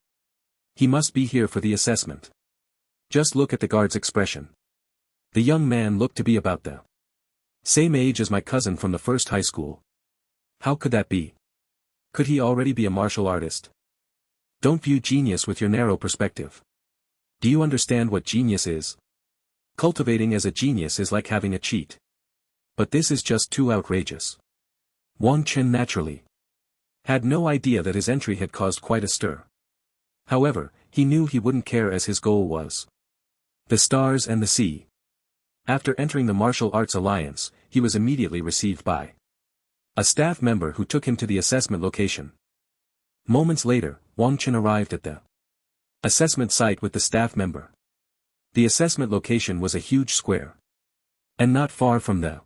He must be here for the assessment. Just look at the guard's expression. The young man looked to be about the same age as my cousin from the first high school. How could that be? Could he already be a martial artist? Don't view genius with your narrow perspective. Do you understand what genius is? Cultivating as a genius is like having a cheat. But this is just too outrageous. Wang Qin naturally had no idea that his entry had caused quite a stir. However, he knew he wouldn't care as his goal was the stars and the sea. After entering the Martial Arts Alliance, he was immediately received by a staff member who took him to the assessment location. Moments later, Wang Qin arrived at the assessment site with the staff member. The assessment location was a huge square. And not far from the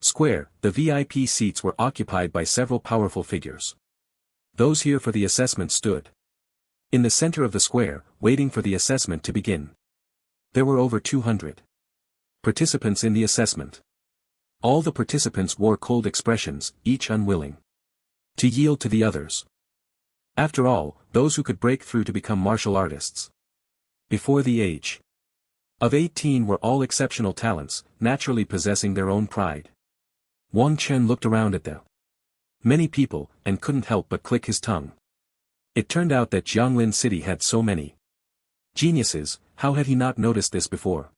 square, the VIP seats were occupied by several powerful figures. Those here for the assessment stood in the center of the square, waiting for the assessment to begin. There were over 200 participants in the assessment. All the participants wore cold expressions, each unwilling to yield to the others. After all, those who could break through to become martial artists before the age of 18 were all exceptional talents, naturally possessing their own pride. Wang Qin looked around at the many people, and couldn't help but click his tongue. It turned out that Jianglin City had so many geniuses. How had he not noticed this before?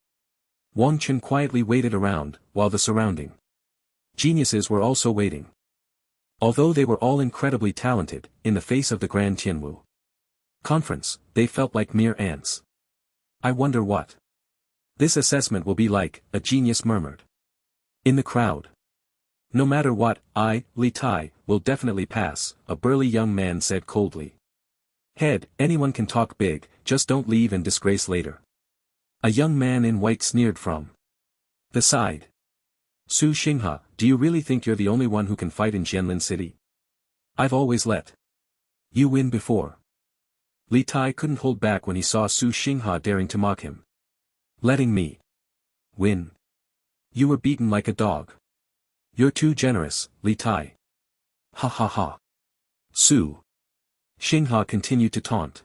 Wang Qin quietly waited around, while the surrounding geniuses were also waiting. Although they were all incredibly talented, in the face of the Grand Tianwu Conference, they felt like mere ants. I wonder what this assessment will be like, a genius murmured in the crowd. No matter what, Li Tai, will definitely pass, a burly young man said coldly. Head, anyone can talk big, just don't leave in disgrace later. A young man in white sneered from the side. Su Xinghe, do you really think you're the only one who can fight in Jianlin City? I've always let you win before. Li Tai couldn't hold back when he saw Su Xinghe daring to mock him. Letting me win? You were beaten like a dog. You're too generous, Li Tai. Ha ha ha. Su Xinghe continued to taunt.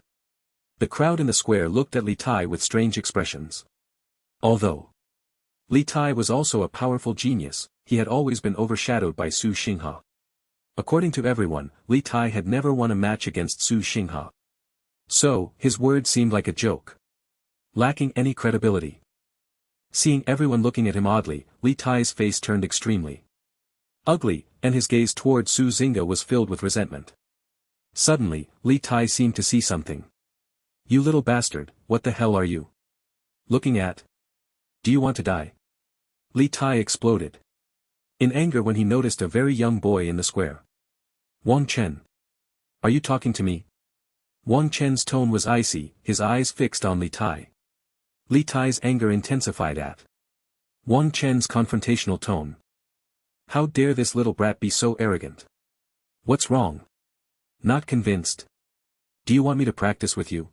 The crowd in the square looked at Li Tai with strange expressions. Although Li Tai was also a powerful genius, he had always been overshadowed by Su Xinghe. According to everyone, Li Tai had never won a match against Su Xinghe. So, his words seemed like a joke, lacking any credibility. Seeing everyone looking at him oddly, Li Tai's face turned extremely ugly, and his gaze toward Su Xinghe was filled with resentment. Suddenly, Li Tai seemed to see something. "You little bastard, what the hell are you looking at? Do you want to die?" Li Tai exploded in anger when he noticed a very young boy in the square. "Wang Chen. Are you talking to me?" Wang Chen's tone was icy, his eyes fixed on Li Tai. Li Tai's anger intensified at Wang Chen's confrontational tone. How dare this little brat be so arrogant? What's wrong? Not convinced? Do you want me to practice with you?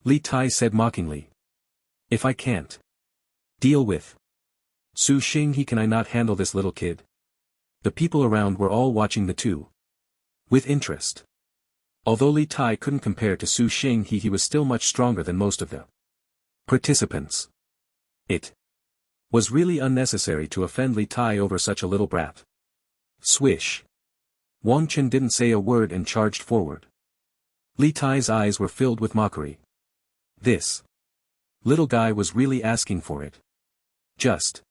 Li Tai said mockingly. If I can't deal with Su Xinghe, can I not handle this little kid? The people around were all watching the two with interest. Although Li Tai couldn't compare to Su Xinghe, he was still much stronger than most of the participants. It was really unnecessary to offend Li Tai over such a little brat. Swish. Wang Chen didn't say a word and charged forward. Li Tai's eyes were filled with mockery. This little guy was really asking for it. Just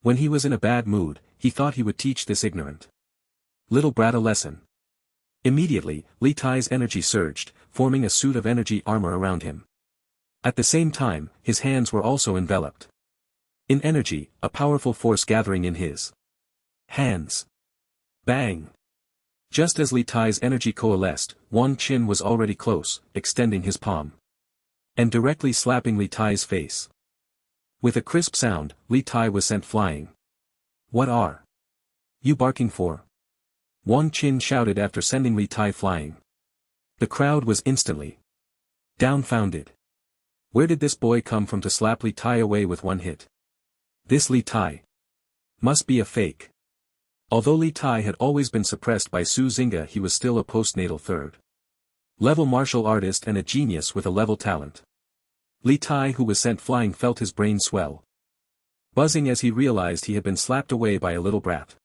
when he was in a bad mood, he thought he would teach this ignorant little brat a lesson. Immediately, Li Tai's energy surged, forming a suit of energy armor around him. At the same time, his hands were also enveloped in energy, a powerful force gathering in his hands. Bang! Just as Li Tai's energy coalesced, Wang Chen was already close, extending his palm and directly slapping Li Tai's face. With a crisp sound, Li Tai was sent flying. What are you barking for? Wang Chen shouted after sending Li Tai flying. The crowd was instantly dumbfounded. Where did this boy come from to slap Li Tai away with one hit? This Li Tai must be a fake. Although Li Tai had always been suppressed by Su Xinghe, he was still a postnatal third-level martial artist and a genius with a level talent. Li Tai, who was sent flying, felt his brain swell, buzzing as he realized he had been slapped away by a little brat.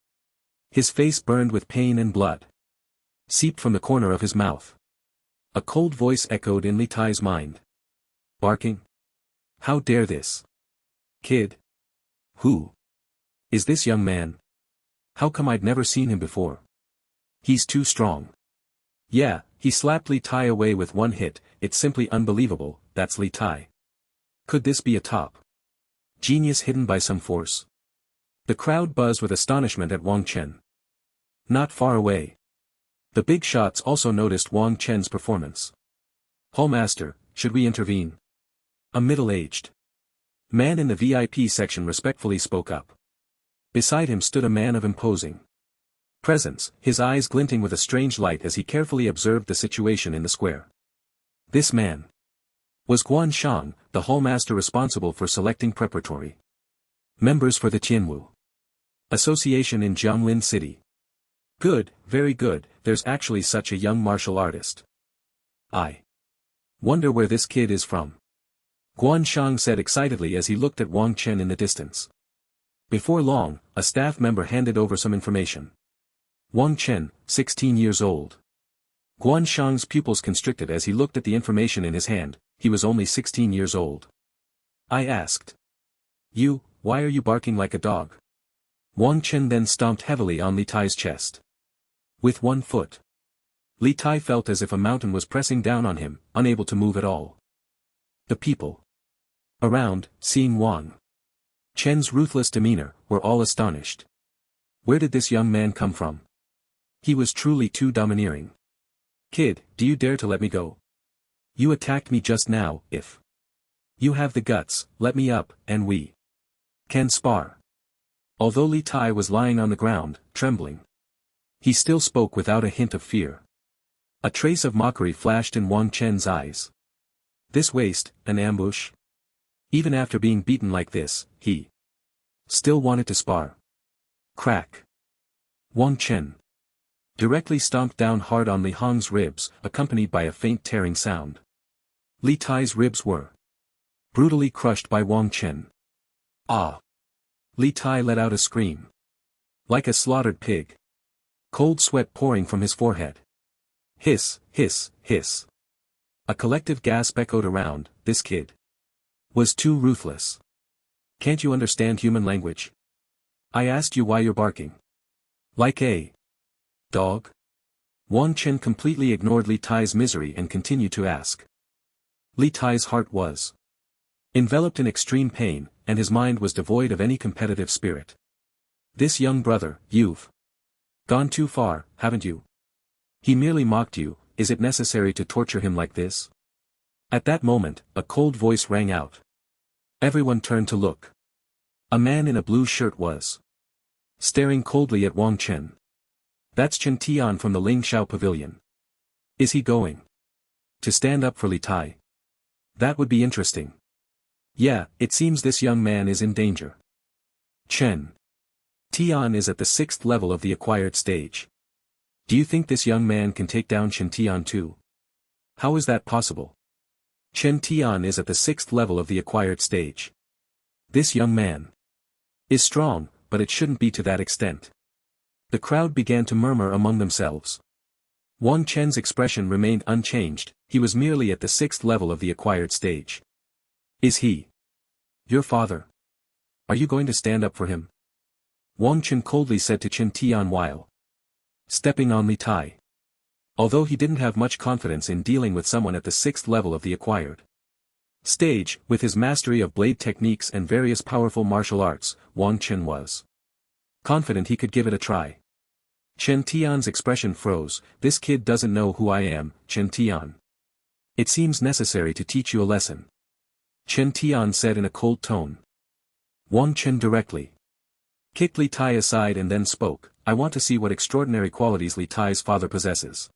His face burned with pain and blood seeped from the corner of his mouth. A cold voice echoed in Li Tai's mind. Barking? How dare this kid? Who is this young man? How come I'd never seen him before? He's too strong. Yeah, he slapped Li Tai away with one hit. It's simply unbelievable. That's Li Tai. Could this be a top genius hidden by some force? The crowd buzzed with astonishment at Wang Chen. Not far away, the big shots also noticed Wang Chen's performance. Hallmaster, should we intervene? A middle-aged man in the VIP section respectfully spoke up. Beside him stood a man of imposing presence, his eyes glinting with a strange light as he carefully observed the situation in the square. This man was Guan Shang, the hallmaster responsible for selecting preparatory members for the Tianwu Association in Jianglin City. Good, very good, there's actually such a young martial artist. I wonder where this kid is from. Guan Shang said excitedly as he looked at Wang Chen in the distance. Before long, a staff member handed over some information. Wang Chen, 16 years old. Guan Shang's pupils constricted as he looked at the information in his hand. He was only 16 years old. I asked. You, why are you barking like a dog? Wang Chen then stomped heavily on Li Tai's chest. With one foot. Li Tai felt as if a mountain was pressing down on him, unable to move at all. The people around, seeing Wang Chen's ruthless demeanor, were all astonished. Where did this young man come from? He was truly too domineering. Kid, do you dare to let me go? You attacked me just now. If you have the guts, let me up, and we can spar. Although Li Tai was lying on the ground, trembling, he still spoke without a hint of fear. A trace of mockery flashed in Wang Chen's eyes. This waste, an ambush? Even after being beaten like this, he still wanted to spar. Crack. Wang Chen directly stomped down hard on Li Hong's ribs, accompanied by a faint tearing sound. Li Tai's ribs were brutally crushed by Wang Chen. Ah! Li Tai let out a scream. Like a slaughtered pig. cold sweat pouring from his forehead. Hiss, hiss, hiss. A collective gasp echoed around. This kid was too ruthless. Can't you understand human language? I asked you why you're barking. Like a dog? Wang Chen completely ignored Li Tai's misery and continued to ask. Li Tai's heart was enveloped in extreme pain, and his mind was devoid of any competitive spirit. This young brother, you've gone too far, haven't you? He merely mocked you. Is it necessary to torture him like this? At that moment, a cold voice rang out. Everyone turned to look. A man in a blue shirt was staring coldly at Wang Chen. That's Chen Tian from the Ling Xiao Pavilion. Is he going to stand up for Li Tai? That would be interesting. Yeah, it seems this young man is in danger. Chen Tian is at the 6th level of the acquired stage. Do you think this young man can take down Chen Tian too? How is that possible? Chen Tian is at the 6th level of the acquired stage. This young man is strong, but it shouldn't be to that extent. The crowd began to murmur among themselves. Wang Chen's expression remained unchanged, he was merely at the 6th level of the acquired stage. Is he your father? Are you going to stand up for him? Wang Chen coldly said to Chen Tian while stepping on Li Tai. Although he didn't have much confidence in dealing with someone at the 6th level of the acquired stage, with his mastery of blade techniques and various powerful martial arts, Wang Chen was confident he could give it a try. Chen Tian's expression froze. This kid doesn't know who I am, Chen Tian. It seems necessary to teach you a lesson. Chen Tian said in a cold tone. Wang Chen directly kicked Li Tai aside and then spoke. I want to see what extraordinary qualities Li Tai's father possesses.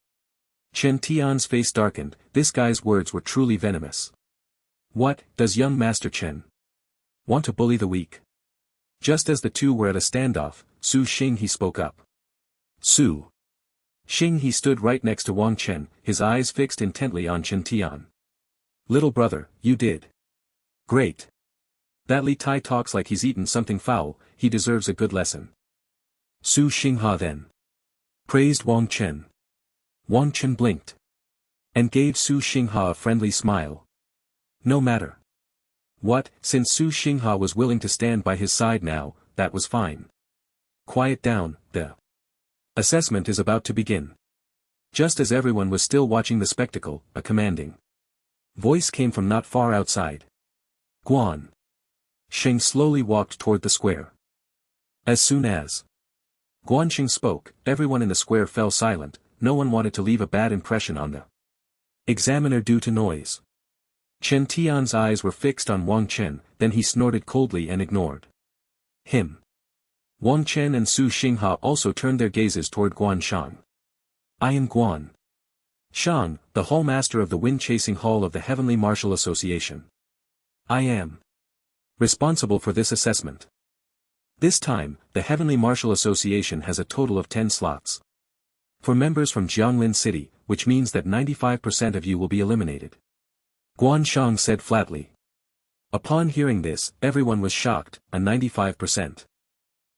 Chen Tian's face darkened. This guy's words were truly venomous. What, does young Master Chen want to bully the weak? Just as the two were at a standoff, Su Xinghe spoke up. Su Xinghe stood right next to Wang Chen, his eyes fixed intently on Chen Tian. Little brother, you did great. That Li Tai talks like he's eaten something foul, he deserves a good lesson. Su Xinghe then praised Wang Chen. Wang Chen blinked and gave Su Xinghe a friendly smile. No matter what, since Su Xinghe was willing to stand by his side now, that was fine. Quiet down, the assessment is about to begin. Just as everyone was still watching the spectacle, a commanding voice came from not far outside. Guan Sheng slowly walked toward the square. As soon as Guanxing spoke, everyone in the square fell silent. No one wanted to leave a bad impression on the examiner due to noise. Chen Tian's eyes were fixed on Wang Chen, then he snorted coldly and ignored him. Wang Chen and Su Xinghe also turned their gazes toward Guan Shang. I am Guan Shang, the hallmaster of the wind-chasing hall of the Heavenly Martial Association. I am responsible for this assessment. This time, the Heavenly Martial Association has a total of 10 slots for members from Jianglin City, which means that 95% of you will be eliminated. Guan Shang said flatly. Upon hearing this, everyone was shocked. A 95%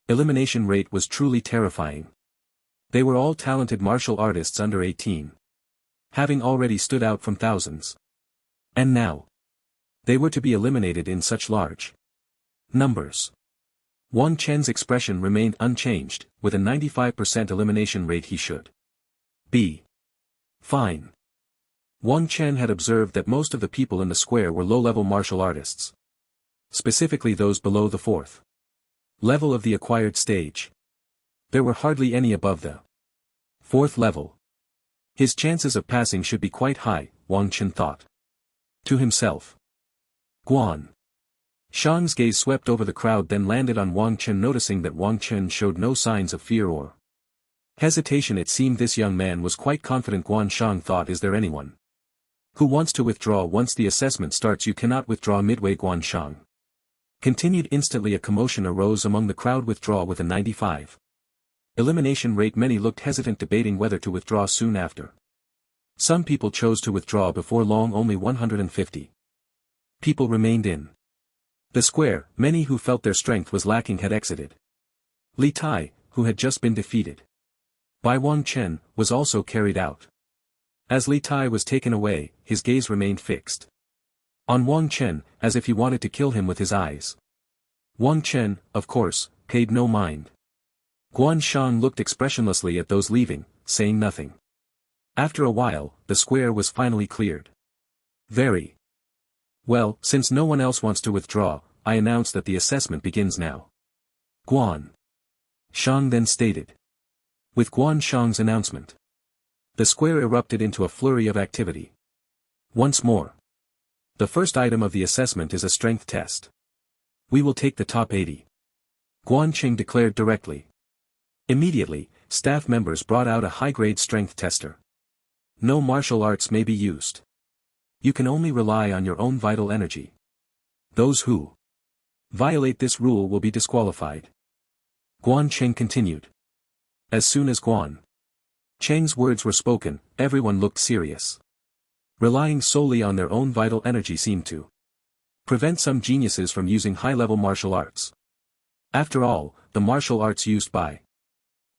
elimination rate was truly terrifying. They were all talented martial artists under 18. Having already stood out from thousands. And now they were to be eliminated in such large numbers. Wang Chen's expression remained unchanged. With a 95% elimination rate he should be fine. Wang Chen had observed that most of the people in the square were low-level martial artists. Specifically those below the 4th level of the acquired stage. There were hardly any above the 4th level. His chances of passing should be quite high, Wang Chen thought to himself. Guan Shang's gaze swept over the crowd then landed on Wang Chen. Noticing that Wang Chen showed no signs of fear or hesitation, it seemed this young man was quite confident. Guan Shang thought, is there anyone who wants to withdraw? Once the assessment starts you cannot withdraw midway. Guan Shang continued. Instantly a commotion arose among the crowd. Withdraw with a 95 elimination rate. Many looked hesitant, debating whether to withdraw soon after. Some people chose to withdraw before long. Only 150 people remained in the square. Many who felt their strength was lacking had exited. Li Tai, who had just been defeated, by Wang Chen, was also carried out. As Li Tai was taken away, his gaze remained fixed on Wang Chen, as if he wanted to kill him with his eyes. Wang Chen, of course, paid no mind. Guan Shan looked expressionlessly at those leaving, saying nothing. After a while, the square was finally cleared. Very well, since no one else wants to withdraw, I announce that the assessment begins now. Guan Shang then stated. With Guan Shang's announcement, the square erupted into a flurry of activity. Once more. The first item of the assessment is a strength test. We will take the top 80. Guan Qing declared directly. Immediately, staff members brought out a high-grade strength tester. No martial arts may be used. You can only rely on your own vital energy. Those who violate this rule will be disqualified. Guan Qing continued. As soon as Guan Cheng's words were spoken, everyone looked serious. Relying solely on their own vital energy seemed to prevent some geniuses from using high-level martial arts. After all, the martial arts used by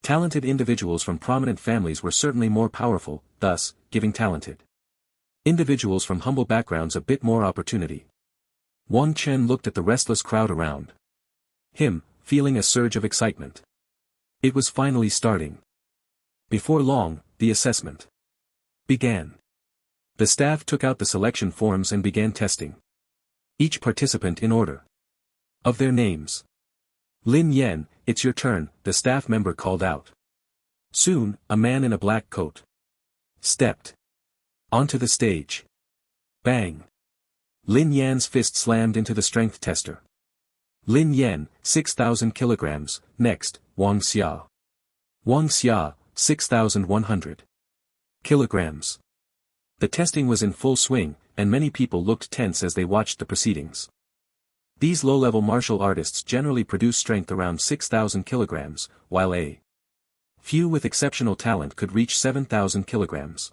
talented individuals from prominent families were certainly more powerful, thus, giving talented individuals from humble backgrounds a bit more opportunity. Wang Chen looked at the restless crowd around him, feeling a surge of excitement. It was finally starting. Before long, the assessment began. The staff took out the selection forms and began testing each participant in order of their names. Lin Yan, it's your turn, the staff member called out. Soon, a man in a black coat stepped onto the stage. Bang! Lin Yan's fist slammed into the strength tester. Lin Yan, 6,000 kilograms, next, Wang Xia. Wang Xia, 6,100 kilograms. The testing was in full swing, and many people looked tense as they watched the proceedings. These low-level martial artists generally produce strength around 6,000 kilograms, while a few with exceptional talent could reach 7,000 kilograms.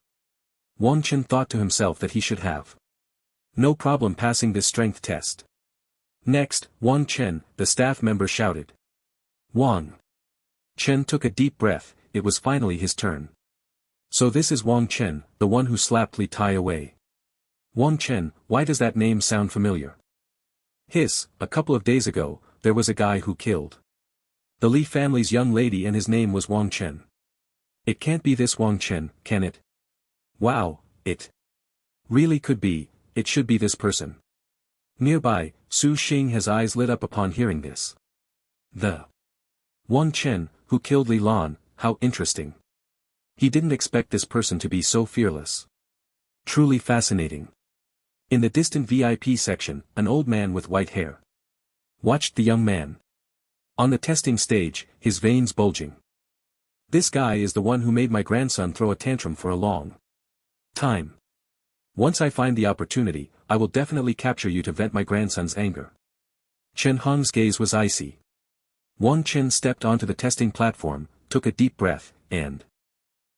Wang Chen thought to himself that he should have no problem passing this strength test. Next, Wang Chen, the staff member shouted. Wang Chen took a deep breath, it was finally his turn. So this is Wang Chen, the one who slapped Li Tai away. Wang Chen, why does that name sound familiar? Hiss, a couple of days ago, there was a guy who killed the Li family's young lady and his name was Wang Chen. It can't be this Wang Chen, can it? Wow, it really could be, it should be this person. Nearby, Su Xing has eyes lit up upon hearing this. The Wang Chen, who killed Li Lan, how interesting. He didn't expect this person to be so fearless. Truly fascinating. In the distant VIP section, an old man with white hair watched the young man on the testing stage, his veins bulging. This guy is the one who made my grandson throw a tantrum for a long time. Once I find the opportunity, I will definitely capture you to vent my grandson's anger. Chen Hong's gaze was icy. Wang Chen stepped onto the testing platform, took a deep breath, and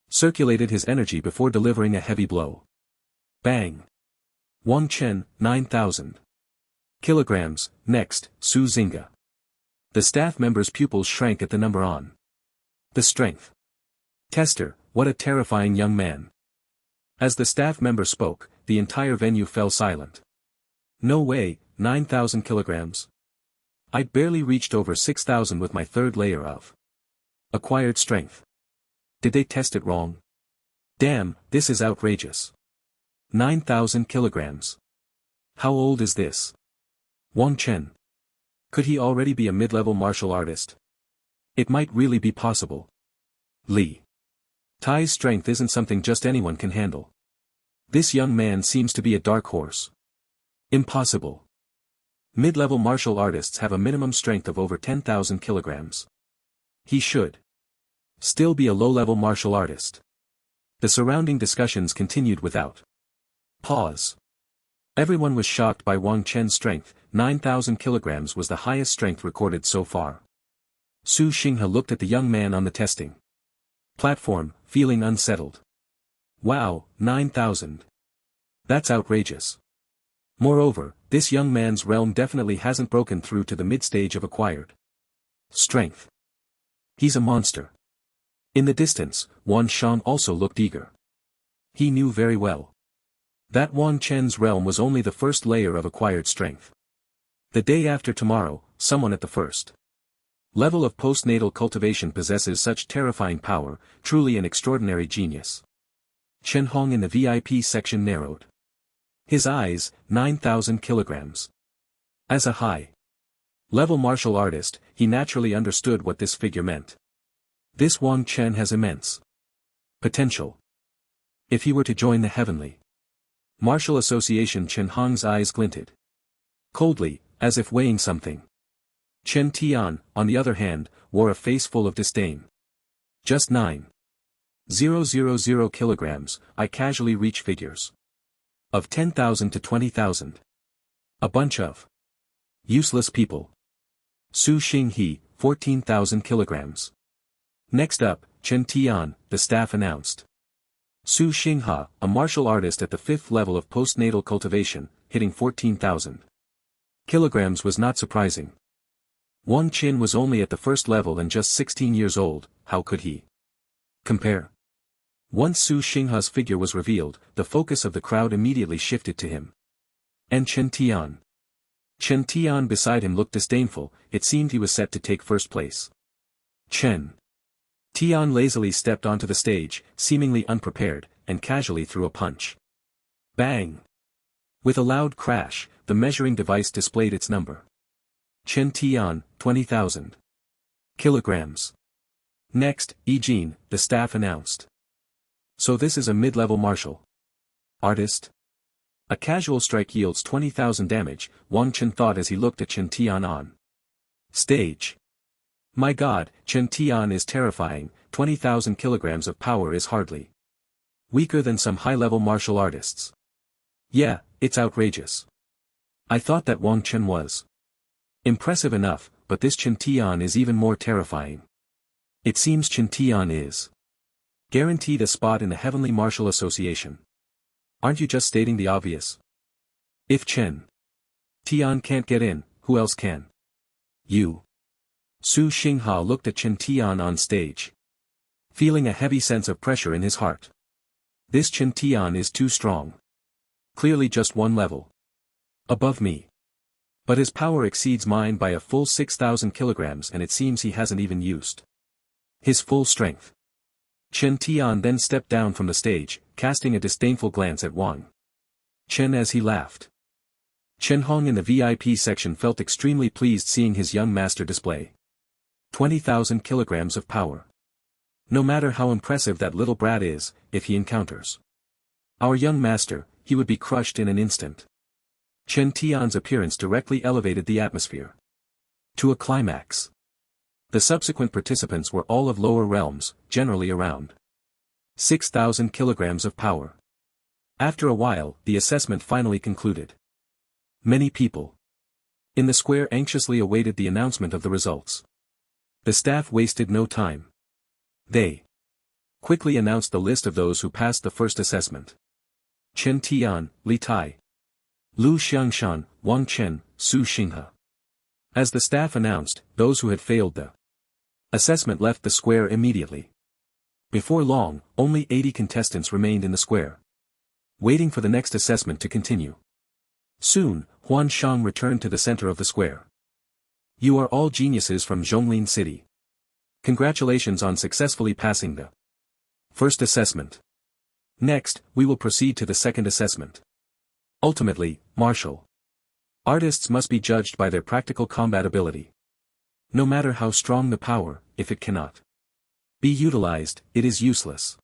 circulated his energy before delivering a heavy blow. Bang! Wang Chen, 9,000 kilograms, next, Su Xinga. The staff member's pupils shrank at the number on the strength tester. What a terrifying young man. As the staff member spoke, the entire venue fell silent. No way, 9,000 kilograms. I'd barely reached over 6,000 with my third layer of acquired strength. Did they test it wrong? Damn, this is outrageous. 9,000 kilograms. How old is this Wang Chen? Could he already be a mid-level martial artist? It might really be possible. Li Tai's strength isn't something just anyone can handle. This young man seems to be a dark horse. Impossible. Mid-level martial artists have a minimum strength of over 10,000 kilograms. He should still be a low-level martial artist. The surrounding discussions continued without pause. Everyone was shocked by Wang Chen's strength. 9,000 kilograms was the highest strength recorded so far. Su Xinghe looked at the young man on the testing platform, feeling unsettled. Wow, 9,000. That's outrageous. Moreover, this young man's realm definitely hasn't broken through to the mid-stage of acquired strength. He's a monster. In the distance, Wan Shan also looked eager. He knew very well that Wan Chen's realm was only the first layer of acquired strength. The day after tomorrow, someone at the first level of postnatal cultivation possesses such terrifying power, truly an extraordinary genius. Chen Hong in the VIP section narrowed his eyes. 9,000 kilograms. As a high-level martial artist, he naturally understood what this figure meant. This Wan Chen has immense potential. If he were to join the Heavenly Martial Association, Chen Hong's eyes glinted coldly, as if weighing something. Chen Tian, on the other hand, wore a face full of disdain. Just 9,000 kilograms, I casually reach figures of 10,000 to 20,000. A bunch of useless people. Su Xinghe, 14,000 kilograms. Next up, Chen Tian, the staff announced. Su Xinghe, a martial artist at the 5th level of postnatal cultivation, hitting 14,000 kilograms was not surprising. Wang Qin was only at the 1st level and just 16 years old, how could he compare? Once Su Xinghe's figure was revealed, the focus of the crowd immediately shifted to him. And Chen Tian. Chen Tian beside him looked disdainful, it seemed he was set to take first place. Chen Tian lazily stepped onto the stage, seemingly unprepared, and casually threw a punch. Bang! With a loud crash, the measuring device displayed its number. Chen Tian, 20,000 kilograms. Next, Yi Jin, the staff announced. So this is a mid-level martial artist? A casual strike yields 20,000 damage, Wang Chen thought as he looked at Chen Tian on stage. My god, Chen Tian is terrifying, 20,000 kilograms of power is hardly weaker than some high-level martial artists. Yeah, it's outrageous. I thought that Wang Chen was impressive enough, but this Chen Tian is even more terrifying. It seems Chen Tian is guaranteed a spot in the Heavenly Martial Association. Aren't you just stating the obvious? If Chen Tian can't get in, who else can? You. Su Xinghe looked at Chen Tian on stage, feeling a heavy sense of pressure in his heart. This Chen Tian is too strong. Clearly just one level above me. But his power exceeds mine by a full 6,000 kilograms and it seems he hasn't even used his full strength. Chen Tian then stepped down from the stage, casting a disdainful glance at Wang Chen as he laughed. Chen Hong in the VIP section felt extremely pleased seeing his young master display 20,000 kilograms of power. No matter how impressive that little brat is, if he encounters our young master, he would be crushed in an instant. Chen Tian's appearance directly elevated the atmosphere to a climax. The subsequent participants were all of lower realms, generally around 6,000 kilograms of power. After a while, the assessment finally concluded. Many people in the square anxiously awaited the announcement of the results. The staff wasted no time. They quickly announced the list of those who passed the first assessment. Chen Tian, Li Tai, Lu Xiangshan, Wang Chen, Su Xinghe. As the staff announced, those who had failed the assessment left the square immediately. Before long, only 80 contestants remained in the square, waiting for the next assessment to continue. Soon, Huan Shang returned to the center of the square. You are all geniuses from Zhonglin City. Congratulations on successfully passing the first assessment. Next, we will proceed to the second assessment. Ultimately, martial artists must be judged by their practical combat ability. No matter how strong the power, if it cannot be utilized, it is useless.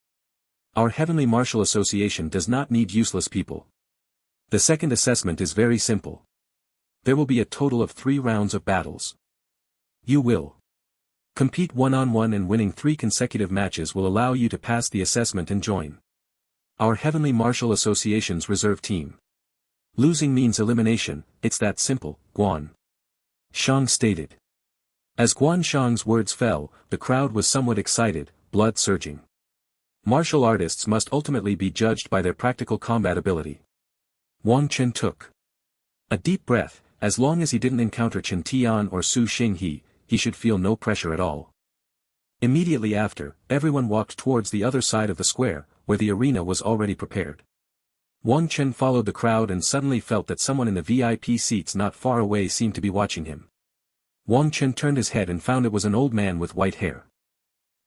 Our Heavenly Martial Association does not need useless people. The second assessment is very simple. There will be a total of 3 rounds of battles. You will compete one-on-one and winning 3 consecutive matches will allow you to pass the assessment and join our Heavenly Martial Association's reserve team. Losing means elimination, it's that simple, Guan Shang stated. As Guan Shang's words fell, the crowd was somewhat excited, blood surging. Martial artists must ultimately be judged by their practical combat ability. Wang Chen took a deep breath. As long as he didn't encounter Chen Tian or Su Xinghe, he should feel no pressure at all. Immediately after, everyone walked towards the other side of the square, where the arena was already prepared. Wang Chen followed the crowd and suddenly felt that someone in the VIP seats not far away seemed to be watching him. Wang Chen turned his head and found it was an old man with white hair.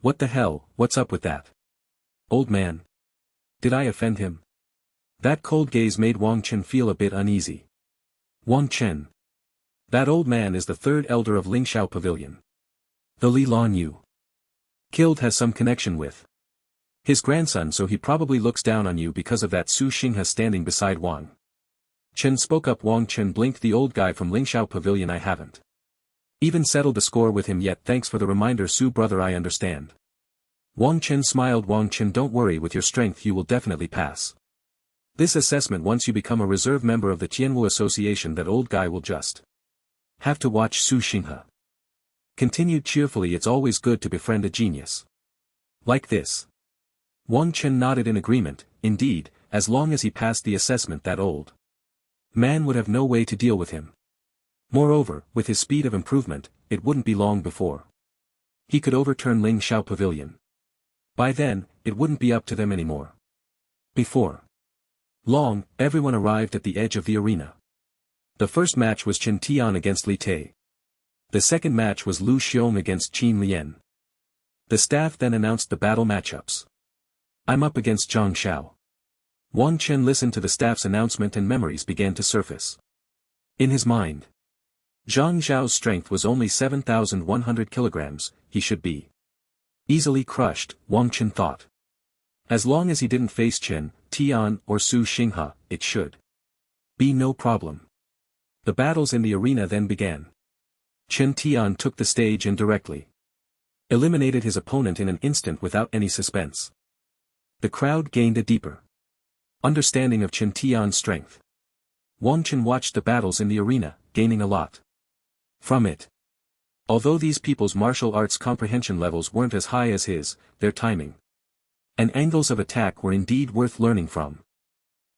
What the hell, what's up with that? Old man? Did I offend him? That cold gaze made Wang Chen feel a bit uneasy. Wang Chen. That old man is the third elder of Lingxiao Pavilion. The Li Lan Yu killed has some connection with his grandson, so he probably looks down on you because of that. Su Xinghe standing beside Wang Chen spoke up. Wang Chen blinked. The old guy from Lingxiao Pavilion. I haven't even settled the score with him yet. Thanks for the reminder, Su brother, I understand. Wang Chen smiled. Wang Chen, don't worry, with your strength you will definitely pass this assessment. Once you become a reserve member of the Tianwu Association, that old guy will just have to watch. Su Xinghe continued cheerfully. It's always good to befriend a genius like this. Wang Chen nodded in agreement. Indeed, as long as he passed the assessment, that old man would have no way to deal with him. Moreover, with his speed of improvement, it wouldn't be long before he could overturn Lingxiao Pavilion. By then, it wouldn't be up to them anymore. Before long, everyone arrived at the edge of the arena. The first match was Chen Tian against Li Tai. The second match was Lu Xiong against Qin Lian. The staff then announced the battle matchups. I'm up against Zhang Xiao. Wang Chen listened to the staff's announcement and memories began to surface. In his mind, Zhang Xiao's strength was only 7,100 kilograms, he should be easily crushed, Wang Chen thought. As long as he didn't face Chen, Tian or Su Xinghe, it should be no problem. The battles in the arena then began. Chen Tian took the stage and directly eliminated his opponent in an instant without any suspense. The crowd gained a deeper understanding of Chen Tian's strength. Wang Chen watched the battles in the arena, gaining a lot from it. Although these people's martial arts comprehension levels weren't as high as his, their timing and angles of attack were indeed worth learning from.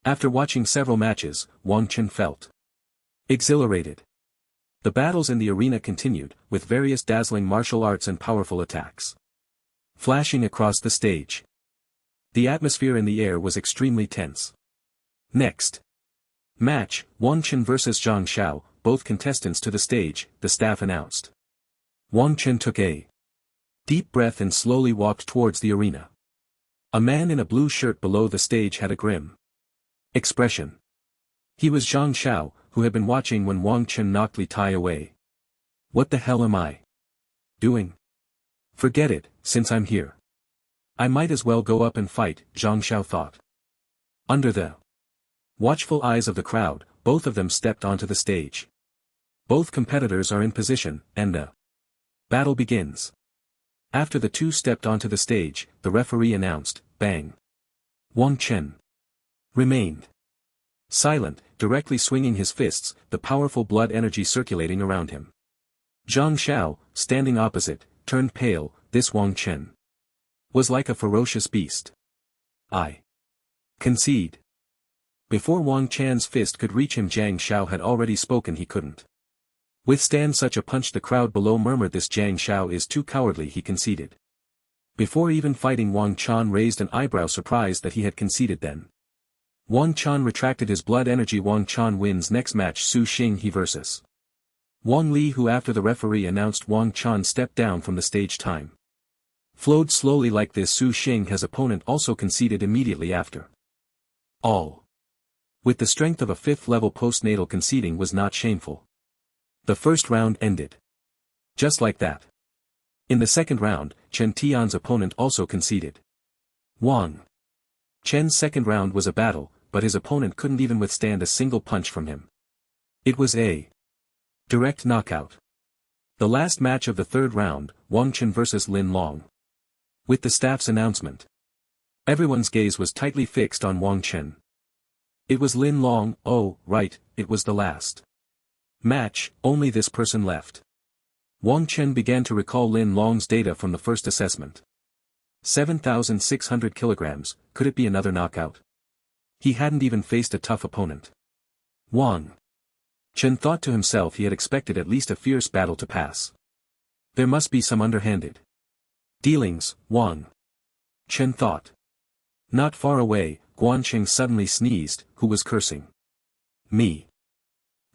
After watching several matches, Wang Chen felt exhilarated. The battles in the arena continued, with various dazzling martial arts and powerful attacks flashing across the stage. The atmosphere in the air was extremely tense. Next match, Wang Chen vs Zhang Xiao, both contestants to the stage, the staff announced. Wang Chen took a deep breath and slowly walked towards the arena. A man in a blue shirt below the stage had a grim expression. He was Zhang Xiao, who had been watching when Wang Chen knocked Li Tai away. What the hell am I doing? Forget it, since I'm here, I might as well go up and fight, Zhang Xiao thought. Under the watchful eyes of the crowd, both of them stepped onto the stage. Both competitors are in position, and the battle begins. After the two stepped onto the stage, the referee announced, bang. Wang Chen remained silent, directly swinging his fists, the powerful blood energy circulating around him. Zhang Xiao, standing opposite, turned pale. This Wang Chen was like a ferocious beast. I concede. Before Wang Chan's fist could reach him, Zhang Xiao had already spoken. He couldn't withstand such a punch. The crowd below murmured, this Zhang Xiao is too cowardly, he conceded. Before even fighting, Wang Chan raised an eyebrow, surprised that he had conceded. Then Wang Chan retracted his blood energy. Wang Chan wins. Next match, Su Xinghe vs Wang Li, who after the referee announced Wang Chan stepped down from the stage, time flowed slowly like this. Su Xinghe's opponent also conceded immediately after. All with the strength of a 5th level postnatal, conceding was not shameful. The first round ended just like that. In the second round, Chen Tian's opponent also conceded. Wang Chen's second round was a battle, but his opponent couldn't even withstand a single punch from him. It was a direct knockout. The last match of the third round, Wang Chen vs Lin Long. With the staff's announcement, everyone's gaze was tightly fixed on Wang Chen. It was Lin Long. Oh, right, it was the last match, only this person left. Wang Chen began to recall Lin Long's data from the first assessment. 7,600 kilograms, could it be another knockout? He hadn't even faced a tough opponent. Wang Chen thought to himself he had expected at least a fierce battle to pass. There must be some underhanded Dealings, Wang Chen thought. Not far away, Guanqing suddenly sneezed, who was cursing. Me.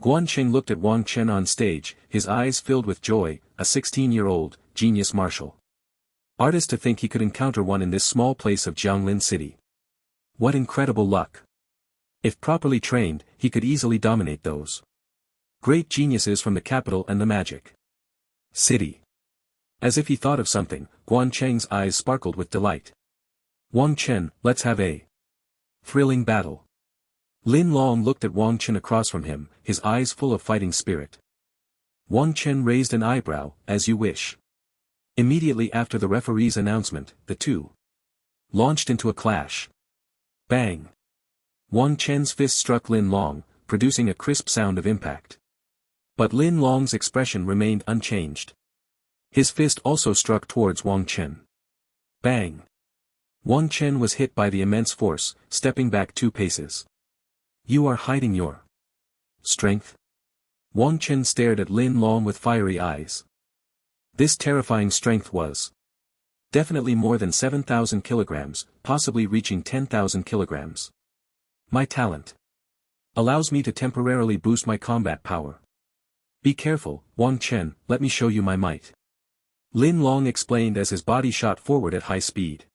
Guanqing looked at Wang Chen on stage, his eyes filled with joy, a 16-year-old, genius martial artist. To think he could encounter one in this small place of Jianglin City. What incredible luck. If properly trained, he could easily dominate those great geniuses from the capital and the magic city. As if he thought of something, Guanqing's eyes sparkled with delight. Wang Chen, let's have a thrilling battle. Lin Long looked at Wang Chen across from him, his eyes full of fighting spirit. Wang Chen raised an eyebrow, as you wish. Immediately after the referee's announcement, the two launched into a clash. Bang! Wang Chen's fist struck Lin Long, producing a crisp sound of impact. But Lin Long's expression remained unchanged. His fist also struck towards Wang Chen. Bang! Wang Chen was hit by the immense force, stepping back 2 paces. You are hiding your strength? Wang Chen stared at Lin Long with fiery eyes. This terrifying strength was definitely more than 7,000 kilograms, possibly reaching 10,000 kilograms. My talent allows me to temporarily boost my combat power. Be careful, Wang Chen, let me show you my might. Lin Long explained as his body shot forward at high speed.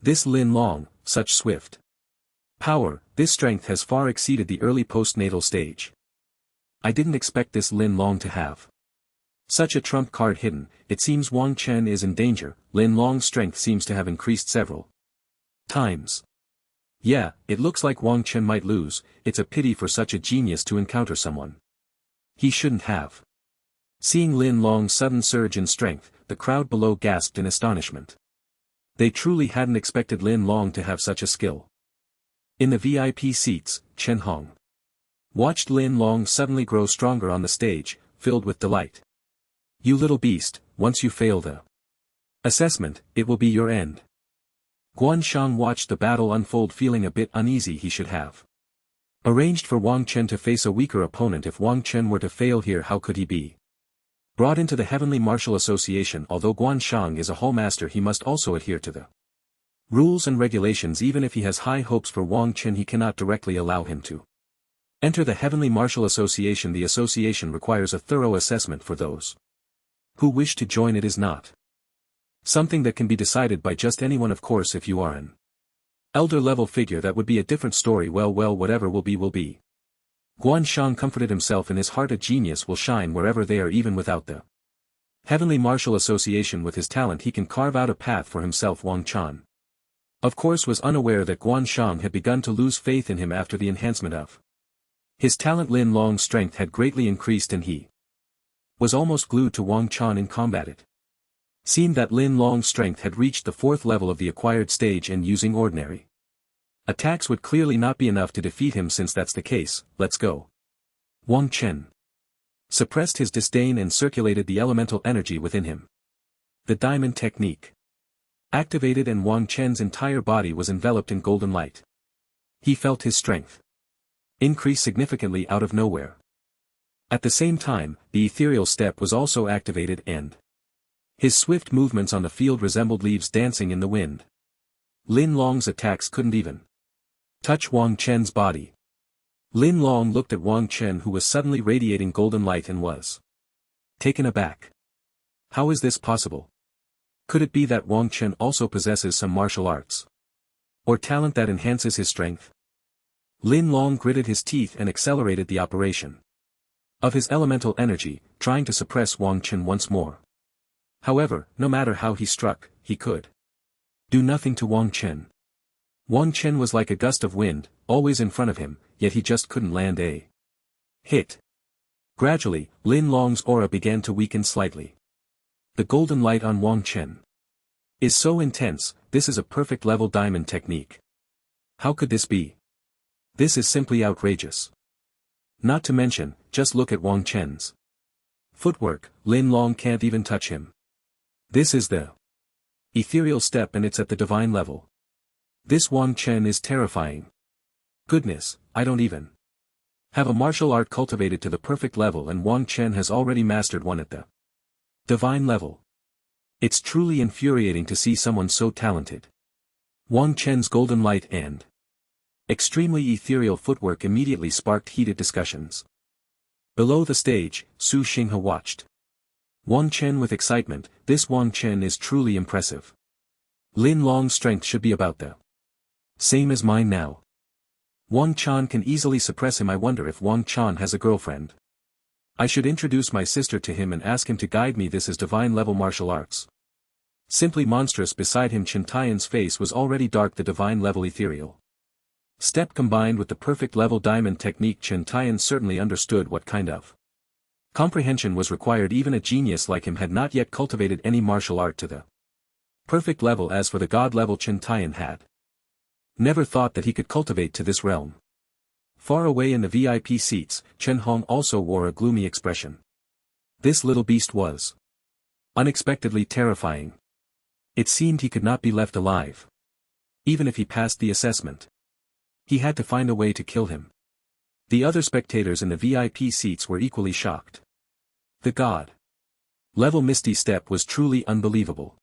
This Lin Long, such swift power, this strength has far exceeded the early postnatal stage. I didn't expect this Lin Long to have such a trump card hidden. It seems Wang Chen is in danger. Lin Long's strength seems to have increased several times. Yeah, it looks like Wang Chen might lose. It's a pity for such a genius to encounter someone he shouldn't have. Seeing Lin Long's sudden surge in strength, the crowd below gasped in astonishment. They truly hadn't expected Lin Long to have such a skill. In the VIP seats, Chen Hong watched Lin Long suddenly grow stronger on the stage, filled with delight. You little beast, once you fail the assessment, it will be your end. Guanshang watched the battle unfold, feeling a bit uneasy. He should have arranged for Wang Chen to face a weaker opponent. If Wang Chen were to fail here, how could he be brought into the Heavenly Martial Association? Although Guanshang is a hallmaster, he must also adhere to the rules and regulations. Even if he has high hopes for Wang Chen, he cannot directly allow him to enter the Heavenly Martial Association. The association requires a thorough assessment for those who wish to join. It is not something that can be decided by just anyone. Of course, if you are an elder level figure, that would be a different story. Well, whatever will be will be. Guanshang comforted himself in his heart. A genius will shine wherever they are. Even without the Heavenly Martial Association, with his talent he can carve out a path for himself. Wang Chen, of course, was unaware that Guanshang had begun to lose faith in him after the enhancement of his talent. Lin Long's strength had greatly increased and he was almost glued to Wang Chen in combat. It seemed that Lin Long's strength had reached the 4th level of the acquired stage, and using ordinary attacks would clearly not be enough to defeat him. Since that's the case, let's go. Wang Chen suppressed his disdain and circulated the elemental energy within him. The diamond technique activated, and Wang Chen's entire body was enveloped in golden light. He felt his strength increase significantly out of nowhere. At the same time, the ethereal step was also activated, and his swift movements on the field resembled leaves dancing in the wind. Lin Long's attacks couldn't even touch Wang Chen's body. Lin Long looked at Wang Chen, who was suddenly radiating golden light, and was taken aback. How is this possible? Could it be that Wang Chen also possesses some martial arts or talent that enhances his strength? Lin Long gritted his teeth and accelerated the operation of his elemental energy, trying to suppress Wang Chen once more. However, no matter how he struck, he could do nothing to Wang Chen. Wang Chen was like a gust of wind, always in front of him, yet he just couldn't land a hit. Gradually, Lin Long's aura began to weaken slightly. The golden light on Wang Chen is so intense. This is a perfect level diamond technique. How could this be? This is simply outrageous. Not to mention, just look at Wang Chen's footwork. Lin Long can't even touch him. This is the ethereal step, and it's at the divine level. This Wang Chen is terrifying. Goodness, I don't even have a martial art cultivated to the perfect level, and Wang Chen has already mastered one at the divine level. It's truly infuriating to see someone so talented. Wang Chen's golden light and extremely ethereal footwork immediately sparked heated discussions. Below the stage, Su Xinghe watched Wang Chen with excitement. This Wang Chen is truly impressive. Lin Long's strength should be about the same as mine now. Wang Chan can easily suppress him. I wonder if Wang Chan has a girlfriend. I should introduce my sister to him and ask him to guide me. This is divine level martial arts. Simply monstrous. Beside him Chen Taiyan's face was already dark. The divine level ethereal step combined with the perfect level diamond technique. Chen Taiyan certainly understood what kind of comprehension was required. Even a genius like him had not yet cultivated any martial art to the perfect level. As for the god level, Chen Taiyan had never thought that he could cultivate to this realm. Far away in the VIP seats, Chen Hong also wore a gloomy expression. This little beast was unexpectedly terrifying. It seemed he could not be left alive. Even if he passed the assessment, he had to find a way to kill him. The other spectators in the VIP seats were equally shocked. The god level Misty Step was truly unbelievable.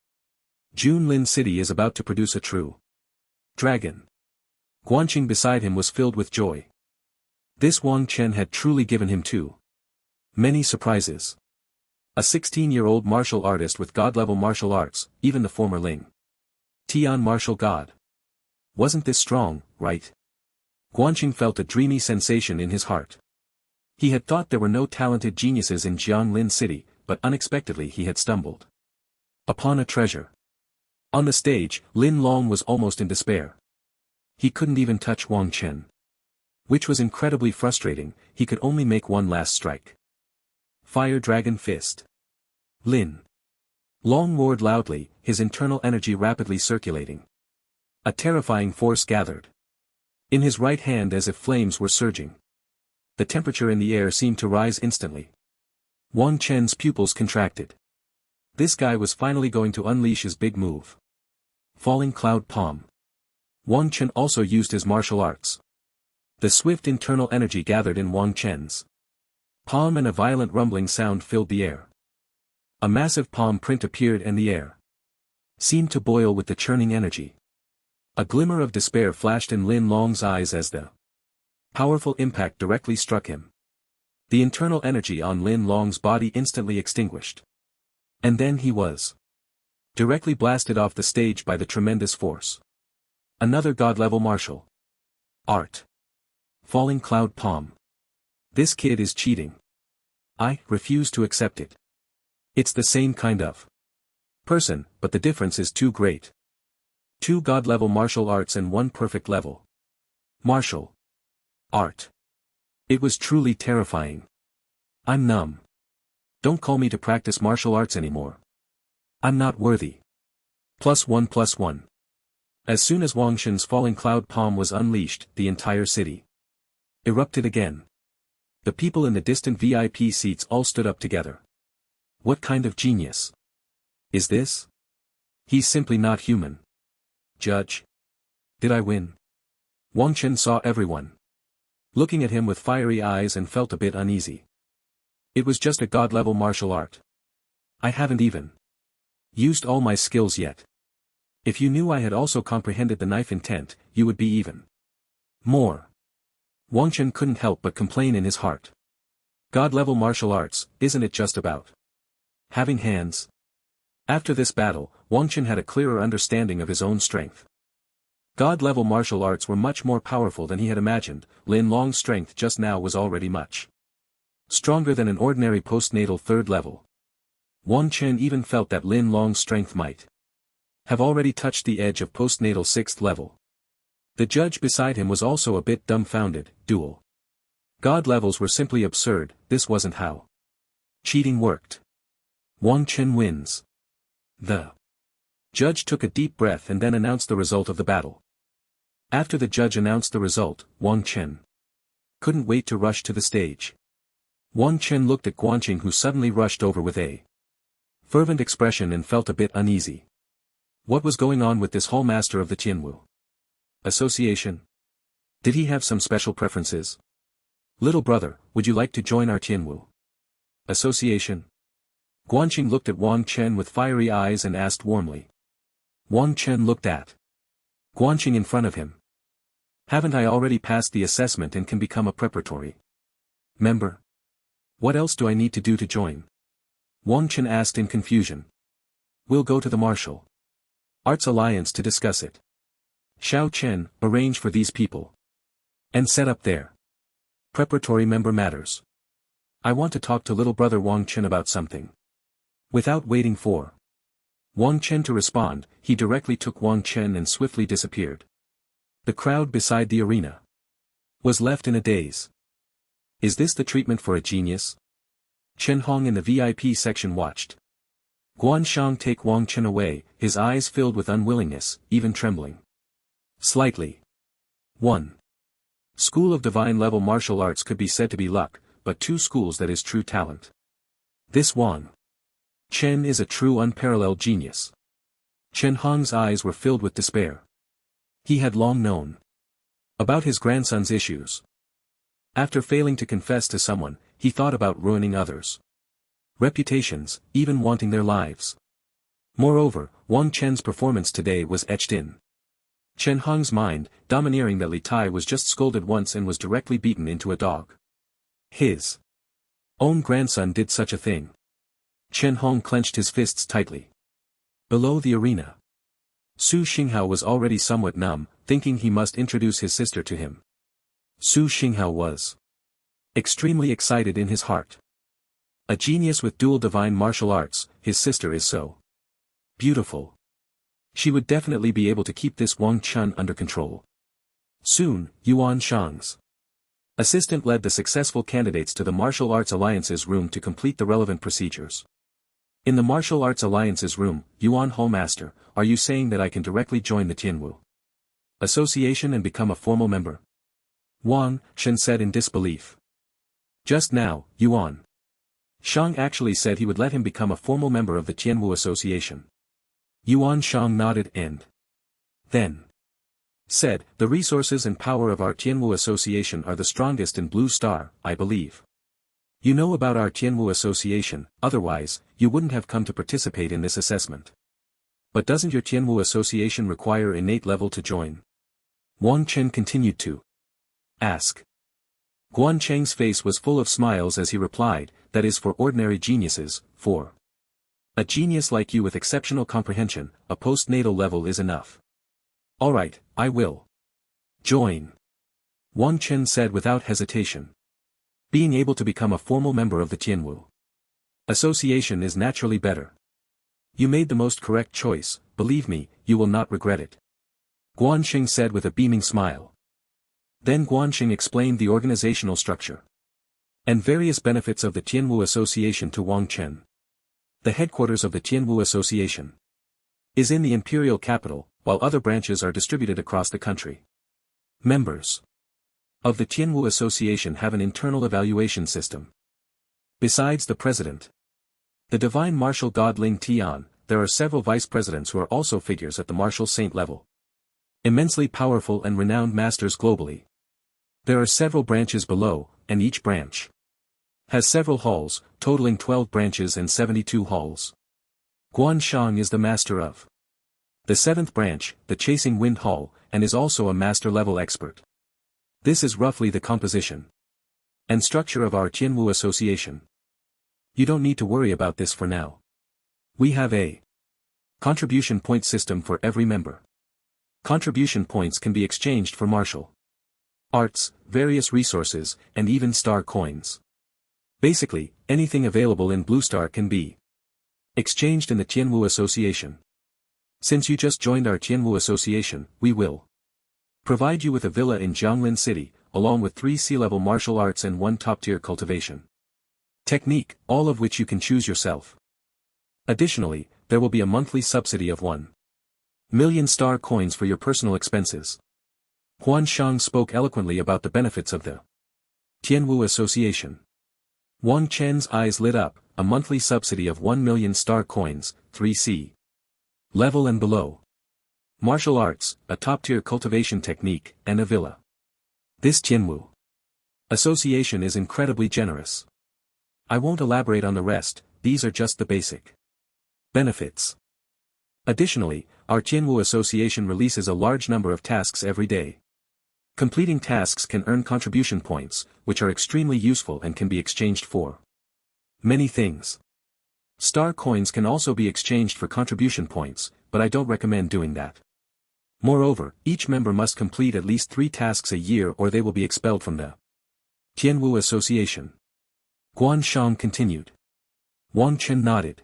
Junlin City is about to produce a true dragon. Guanqing beside him was filled with joy. This Wang Chen had truly given him too many surprises. A 16-year-old martial artist with god-level martial arts, even the former Ling Tian martial god. Wasn't this strong, right? Guanqing felt a dreamy sensation in his heart. He had thought there were no talented geniuses in Jianglin City, but unexpectedly he had stumbled upon a treasure. On the stage, Lin Long was almost in despair. He couldn't even touch Wang Chen, which was incredibly frustrating. He could only make one last strike. Fire Dragon Fist. Lin Long roared loudly, his internal energy rapidly circulating. A terrifying force gathered in his right hand as if flames were surging. The temperature in the air seemed to rise instantly. Wang Chen's pupils contracted. This guy was finally going to unleash his big move. Falling Cloud Palm. Wang Chen also used his martial arts. The swift internal energy gathered in Wang Chen's palm and a violent rumbling sound filled the air. A massive palm print appeared and the air seemed to boil with the churning energy. A glimmer of despair flashed in Lin Long's eyes as the powerful impact directly struck him. The internal energy on Lin Long's body instantly extinguished. And then he was directly blasted off the stage by the tremendous force. Another god-level martial art. Falling Cloud Palm. This kid is cheating. I refuse to accept it. It's the same kind of person, but the difference is too great. 2 god-level martial arts and 1 perfect level martial art. It was truly terrifying. I'm numb. Don't call me to practice martial arts anymore. I'm not worthy. +1+1. As soon as Wang Shen's falling cloud palm was unleashed, the entire city erupted again. The people in the distant VIP seats all stood up together. What kind of genius is this? He's simply not human. Judge. Did I win? Wang Chen saw everyone looking at him with fiery eyes and felt a bit uneasy. It was just a god-level martial art. I haven't even used all my skills yet. If you knew I had also comprehended the knife intent, you would be even more. Wang Chen couldn't help but complain in his heart. God-level martial arts, isn't it just about having hands? After this battle, Wang Chen had a clearer understanding of his own strength. God-level martial arts were much more powerful than he had imagined. Lin Long's strength just now was already much stronger than an ordinary postnatal 3rd level. Wang Chen even felt that Lin Long's strength might have already touched the edge of postnatal 6th level. The judge beside him was also a bit dumbfounded. Dual god levels were simply absurd. This wasn't how cheating worked. Wang Chen wins. The judge took a deep breath and then announced the result of the battle. After the judge announced the result, Wang Chen couldn't wait to rush to the stage. Wang Chen looked at Guanqing, who suddenly rushed over with a fervent expression and felt a bit uneasy. What was going on with this hallmaster of the Tianwu Association? Did he have some special preferences? Little brother, would you like to join our Tianwu Association? Guanxing looked at Wang Chen with fiery eyes and asked warmly. Wang Chen looked at Guanxing in front of him. Haven't I already passed the assessment and can become a preparatory member? What else do I need to do to join? Wang Chen asked in confusion. We'll go to the Martial Arts Alliance to discuss it. Xiao Chen, arrange for these people. And set up their preparatory member matters. I want to talk to little brother Wang Chen about something. Without waiting for Wang Chen to respond, he directly took Wang Chen and swiftly disappeared. The crowd beside the arena was left in a daze. Is this the treatment for a genius? Chen Hong in the VIP section watched Guanshang take Wang Chen away, his eyes filled with unwillingness, even trembling slightly. 1. School of divine level martial arts could be said to be luck, but 2 schools that is true talent. This Wang Chen is a true unparalleled genius. Chen Hong's eyes were filled with despair. He had long known about his grandson's issues. After failing to confess to someone, he thought about ruining others' reputations, even wanting their lives. Moreover, Wang Chen's performance today was etched in Chen Hong's mind, domineering that Li Tai was just scolded once and was directly beaten into a dog. His own grandson did such a thing. Chen Hong clenched his fists tightly. Below the arena, Su Xinghao was already somewhat numb, thinking he must introduce his sister to him. Su Xinghao was extremely excited in his heart. A genius with dual divine martial arts, his sister is so beautiful. She would definitely be able to keep this Wang Chen under control. Soon, Yuan Shang's assistant led the successful candidates to the Martial Arts Alliance's room to complete the relevant procedures. In the Martial Arts Alliance's room, Yuan Ho Master, are you saying that I can directly join the Tianwu Association and become a formal member? Wang Chen said in disbelief. Just now, Yuan Shang actually said he would let him become a formal member of the Tianwu Association. Yuan Shang nodded and then said, the resources and power of our Tianwu Association are the strongest in Blue Star, I believe. You know about our Tianwu Association, otherwise, you wouldn't have come to participate in this assessment. But doesn't your Tianwu Association require innate level to join? Wang Chen continued to ask. Guan Cheng's face was full of smiles as he replied, that is for ordinary geniuses, for a genius like you with exceptional comprehension, a postnatal level is enough. Alright, I will join. Wang Chen said without hesitation. Being able to become a formal member of the Tianwu Association is naturally better. You made the most correct choice, believe me, you will not regret it. Guanxing said with a beaming smile. Then Guanxing explained the organizational structure and various benefits of the Tianwu Association to Wang Chen. The headquarters of the Tianwu Association is in the imperial capital, while other branches are distributed across the country. Members of the Tianwu Association have an internal evaluation system. Besides the president, the divine martial god Ling Tian, there are several vice presidents who are also figures at the martial saint level. Immensely powerful and renowned masters globally. There are several branches below, and each branch has several halls, totaling 12 branches and 72 halls. Guanshang is the master of the 7th branch, the Chasing Wind Hall, and is also a master-level expert. This is roughly the composition and structure of our Tianwu Association. You don't need to worry about this for now. We have a contribution point system for every member. Contribution points can be exchanged for martial arts, various resources, and even star coins. Basically, anything available in Blue Star can be exchanged in the Tianwu Association. Since you just joined our Tianwu Association, we will provide you with a villa in Jianglin City, along with 3 sea-level martial arts and 1 top-tier cultivation technique, all of which you can choose yourself. Additionally, there will be a monthly subsidy of 1 million star coins for your personal expenses. Huan Shang spoke eloquently about the benefits of the Tianwu Association. Wang Chen's eyes lit up, a monthly subsidy of 1 million star coins, 3C level and below. Martial arts, a top-tier cultivation technique, and a villa. This Tianwu Association is incredibly generous. I won't elaborate on the rest, these are just the basic benefits. Additionally, our Tianwu Association releases a large number of tasks every day. Completing tasks can earn contribution points, which are extremely useful and can be exchanged for many things. Star coins can also be exchanged for contribution points, but I don't recommend doing that. Moreover, each member must complete at least 3 tasks a year or they will be expelled from the Tianwu Association. Guan Shang continued. Wang Chen nodded.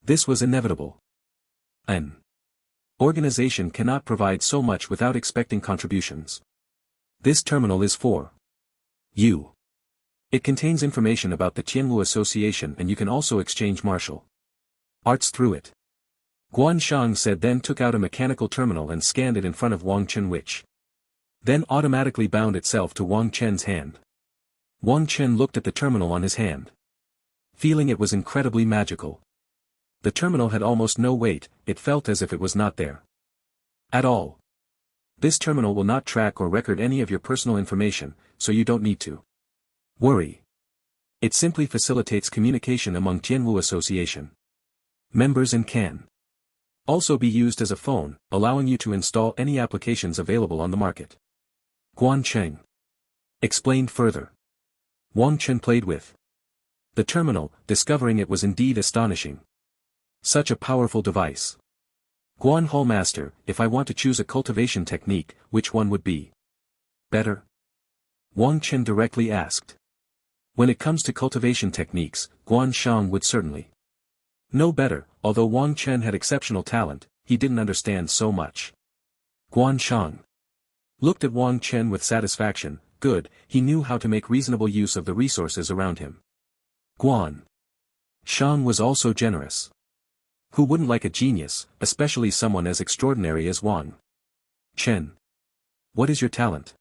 This was inevitable. An organization cannot provide so much without expecting contributions. This terminal is for you. It contains information about the Tianwu Association and you can also exchange martial arts through it. Guan Shang said, then took out a mechanical terminal and scanned it in front of Wang Chen, which then automatically bound itself to Wang Chen's hand. Wang Chen looked at the terminal on his hand, feeling it was incredibly magical. The terminal had almost no weight, it felt as if it was not there at all. This terminal will not track or record any of your personal information, so you don't need to worry. It simply facilitates communication among Tianwu Association members and can also be used as a phone, allowing you to install any applications available on the market. Guan Cheng explained further. Wang Chen played with the terminal, discovering it was indeed astonishing. Such a powerful device. Guan Hallmaster, if I want to choose a cultivation technique, which one would be better? Wang Chen directly asked. When it comes to cultivation techniques, Guan Shang would certainly know better, although Wang Chen had exceptional talent, he didn't understand so much. Guan Shang looked at Wang Chen with satisfaction. Good, he knew how to make reasonable use of the resources around him. Guan Shang was also generous. Who wouldn't like a genius, especially someone as extraordinary as Wang Chen? What is your talent?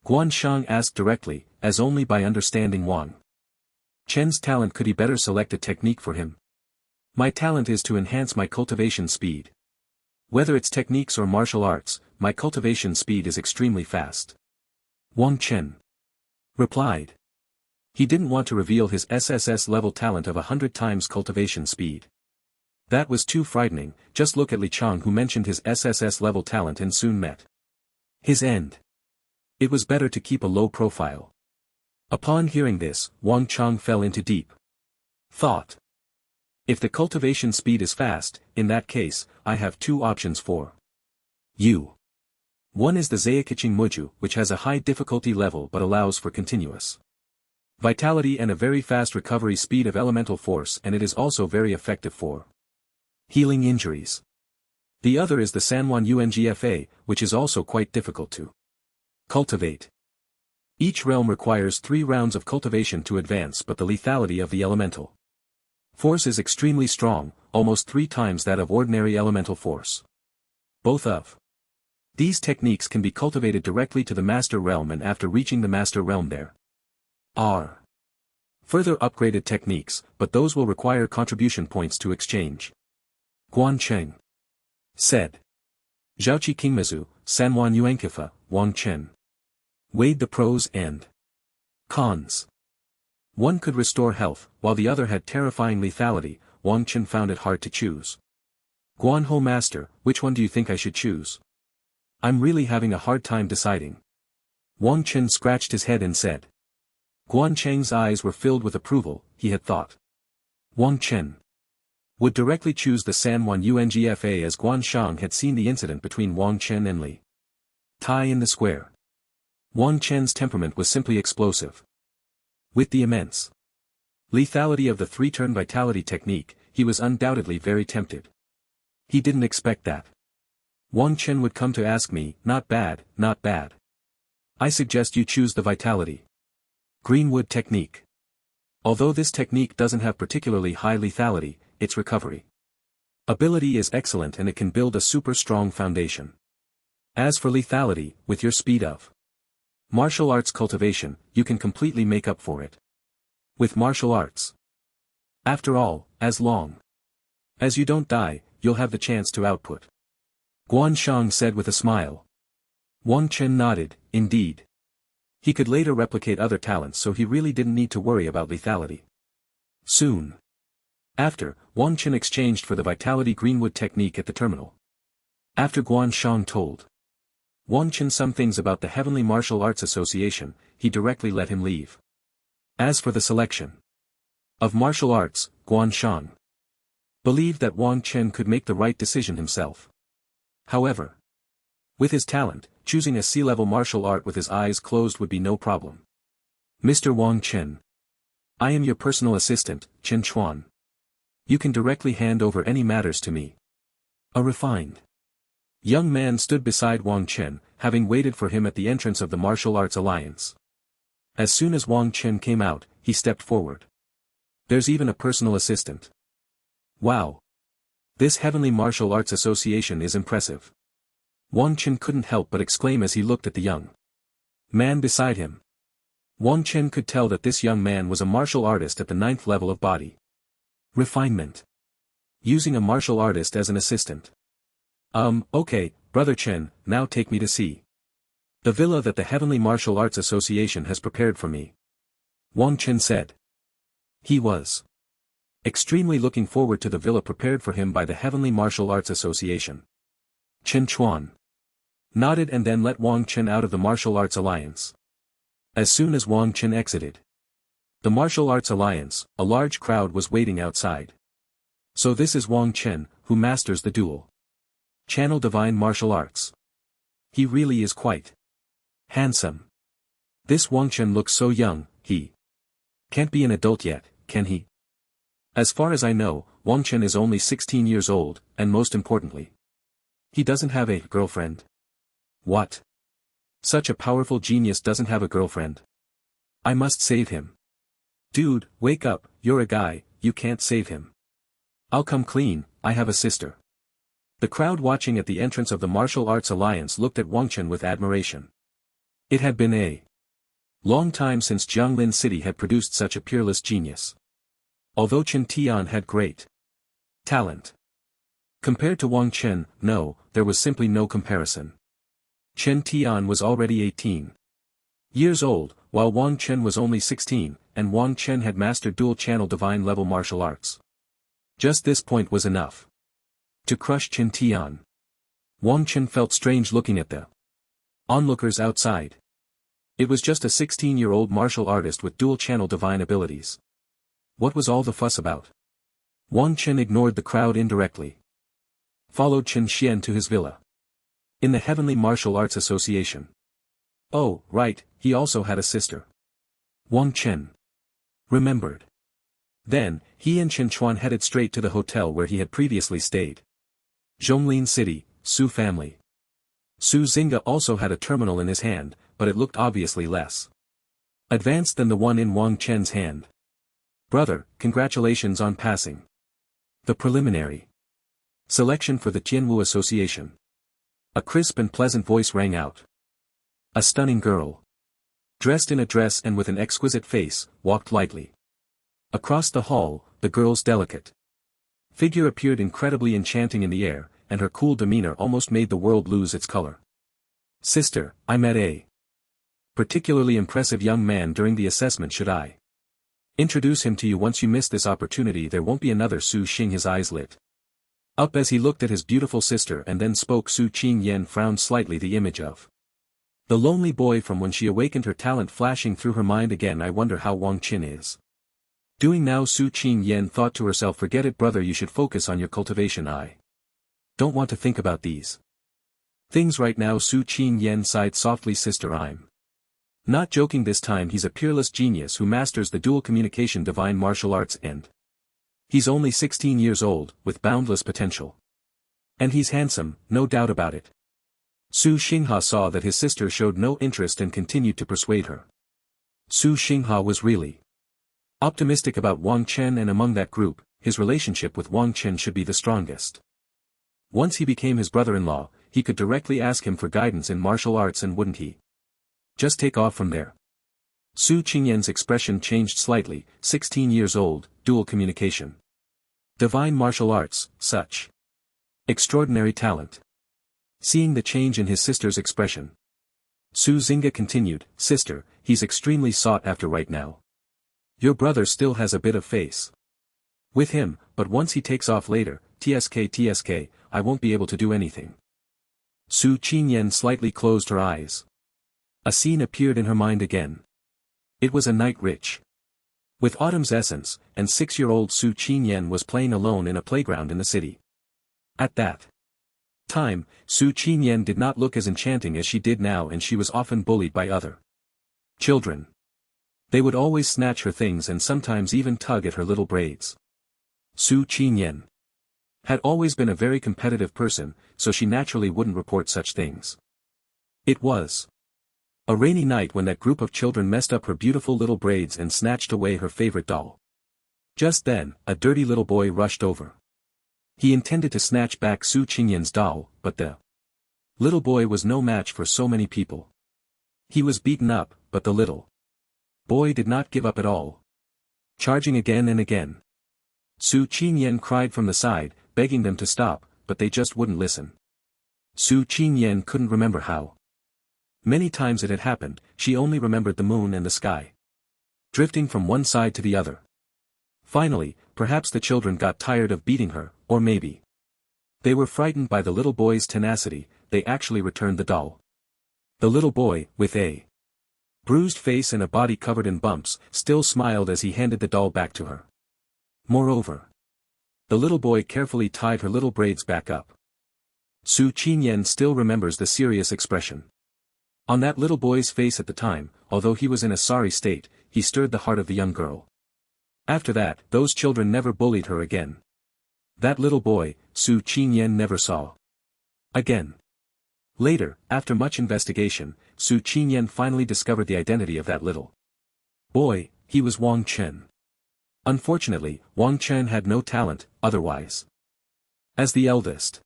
Guan Shang asked directly, as only by understanding Wang Chen's talent could he better select a technique for him. My talent is to enhance my cultivation speed. Whether it's techniques or martial arts, my cultivation speed is extremely fast. Wang Chen replied. He didn't want to reveal his SSS level talent of 100 times cultivation speed. That was too frightening. Just look at Li Chang, who mentioned his SSS level talent and soon met his end. It was better to keep a low profile. Upon hearing this, Wang Chang fell into deep thought. If the cultivation speed is fast, in that case, I have 2 options for you. One is the Zayakiching Muju, which has a high difficulty level but allows for continuous vitality and a very fast recovery speed of elemental force, and it is also very effective for healing injuries. The other is the Sanwan Ungfa, which is also quite difficult to cultivate. Each realm requires 3 rounds of cultivation to advance, but the lethality of the elemental force is extremely strong, almost 3 times that of ordinary elemental force. Both of these techniques can be cultivated directly to the Master Realm, and after reaching the Master Realm there are further upgraded techniques, but those will require contribution points to exchange. Guan Cheng said. Zhaoqi Kingmazu, Sanwan Yuankifa, Wang Chen weighed the pros and cons. One could restore health, while the other had terrifying lethality. Wang Chen found it hard to choose. Guan Ho Master, which one do you think I should choose? I'm really having a hard time deciding. Wang Chen scratched his head and said. Guan Cheng's eyes were filled with approval. He had thought Wang Chen would directly choose the Sanwan Ungfa, as Guan Shang had seen the incident between Wang Chen and Li Tai in the square. Wang Chen's temperament was simply explosive. With the immense lethality of the 3-turn vitality technique, he was undoubtedly very tempted. He didn't expect that Wang Chen would come to ask me. Not bad, not bad. I suggest you choose the vitality Greenwood technique. Although this technique doesn't have particularly high lethality, its recovery ability is excellent and it can build a super strong foundation. As for lethality, with your speed of martial arts cultivation, you can completely make up for it with martial arts. After all, as long as you don't die, you'll have the chance to output. Guan Shang said with a smile. Wang Chen nodded. Indeed. He could later replicate other talents, so he really didn't need to worry about lethality. Soon After, Wang Chen exchanged for the Vitality Greenwood technique at the terminal. After Guan Shang told Wang Chen some things about the Heavenly Martial Arts Association, he directly let him leave. As for the selection of martial arts, Guan Shang believed that Wang Chen could make the right decision himself. However, with his talent, choosing a C-level martial art with his eyes closed would be no problem. Mr. Wang Chen, I am your personal assistant, Chen Chuan. You can directly hand over any matters to me. A refined young man stood beside Wang Chen, having waited for him at the entrance of the Martial Arts Alliance. As soon as Wang Chen came out, he stepped forward. There's even a personal assistant. Wow! This Heavenly Martial Arts Association is impressive. Wang Chen couldn't help but exclaim as he looked at the young man beside him. Wang Chen could tell that this young man was a martial artist at the 9th level of body refinement. Using a martial artist as an assistant. Okay, Brother Chen, now take me to see the villa that the Heavenly Martial Arts Association has prepared for me. Wang Chen said. He was extremely looking forward to the villa prepared for him by the Heavenly Martial Arts Association. Chen Chuan nodded and then let Wang Chen out of the Martial Arts Alliance. As soon as Wang Chen exited the Martial Arts Alliance, a large crowd was waiting outside. So this is Wang Chen, who masters the dual channel divine martial arts. He really is quite handsome. This Wang Chen looks so young, he can't be an adult yet, can he? As far as I know, Wang Chen is only 16 years old, and most importantly, he doesn't have a girlfriend. What? Such a powerful genius doesn't have a girlfriend. I must save him. Dude, wake up, you're a guy, you can't save him. I'll come clean, I have a sister. The crowd watching at the entrance of the Martial Arts Alliance looked at Wang Chen with admiration. It had been a long time since Jianglin City had produced such a peerless genius. Although Chen Tian had great talent compared to Wang Chen, no, there was simply no comparison. Chen Tian was already 18 years old, while Wang Chen was only 16, and Wang Chen had mastered dual-channel divine-level martial arts. Just this point was enough to crush Chen Tian. Wang Chen felt strange looking at the onlookers outside. It was just a 16-year-old martial artist with dual-channel divine abilities. What was all the fuss about? Wang Chen ignored the crowd indirectly. Followed Chen Xian to his villa in the Heavenly Martial Arts Association. Oh, right, he also had a sister. Wang Chen remembered. Then, he and Chen Chuan headed straight to the hotel where he had previously stayed. Zhonglin City, Su family. Su Xingga also had a terminal in his hand, but it looked obviously less advanced than the one in Wang Chen's hand. Brother, congratulations on passing the preliminary selection for the Tianwu Association. A crisp and pleasant voice rang out. A stunning girl, dressed in a dress and with an exquisite face, walked lightly across the hall. The girl's delicate figure appeared incredibly enchanting in the air, and her cool demeanor almost made the world lose its color. Sister, I met a particularly impressive young man during the assessment. Should I introduce him to you? Once you miss this opportunity there won't be another. Su Xing, his eyes lit up as he looked at his beautiful sister and then spoke. Su Qing Yen frowned slightly, the image of the lonely boy from when she awakened her talent flashing through her mind again. I wonder how Wang Chen is doing now. Su Qing Yen thought to herself, forget it brother, you should focus on your cultivation. I don't want to think about these things right now. Su Qing Yen sighed softly. Sister, I'm not joking this time. He's a peerless genius who masters the dual communication divine martial arts, and he's only 16 years old, with boundless potential. And he's handsome, no doubt about it. Su Xingha saw that his sister showed no interest and continued to persuade her. Su Xingha was really optimistic about Wang Chen, and among that group, his relationship with Wang Chen should be the strongest. Once he became his brother-in-law, he could directly ask him for guidance in martial arts, and wouldn't he just take off from there? Su Qingyan's expression changed slightly. 16 years old, dual communication, divine martial arts, such extraordinary talent. Seeing the change in his sister's expression, Su Xingga continued, Sister, he's extremely sought after right now. Your brother still has a bit of face With him, but once he takes off later, TSK, I won't be able to do anything. Su Qinyan slightly closed her eyes. A scene appeared in her mind again. It was a night rich. With autumn's essence, and 6-year-old Su Qinyan was playing alone in a playground in the city. At that time, Su Qinyan did not look as enchanting as she did now, and she was often bullied by other children. They would always snatch her things and sometimes even tug at her little braids. Su Qinyan had always been a very competitive person, so she naturally wouldn't report such things. It was a rainy night when that group of children messed up her beautiful little braids and snatched away her favorite doll. Just then, a dirty little boy rushed over. He intended to snatch back Su Qinyan's doll, but the little boy was no match for so many people. He was beaten up, but the little boy did not give up at all. Charging again and again. Su Qinyan cried from the side, begging them to stop, but they just wouldn't listen. Su Qinyan couldn't remember how many times it had happened, she only remembered the moon and the sky drifting from one side to the other. Finally, perhaps the children got tired of beating her, or maybe they were frightened by the little boy's tenacity, they actually returned the doll. The little boy, with a bruised face and a body covered in bumps, still smiled as he handed the doll back to her. Moreover, the little boy carefully tied her little braids back up. Su Qinyan still remembers the serious expression on that little boy's face at the time. Although he was in a sorry state, he stirred the heart of the young girl. After that, those children never bullied her again. That little boy, Su Qinyan never saw again. Later, after much investigation, Su Qinyan finally discovered the identity of that little boy. He was Wang Chen. Unfortunately, Wang Chen had no talent, otherwise. As the eldest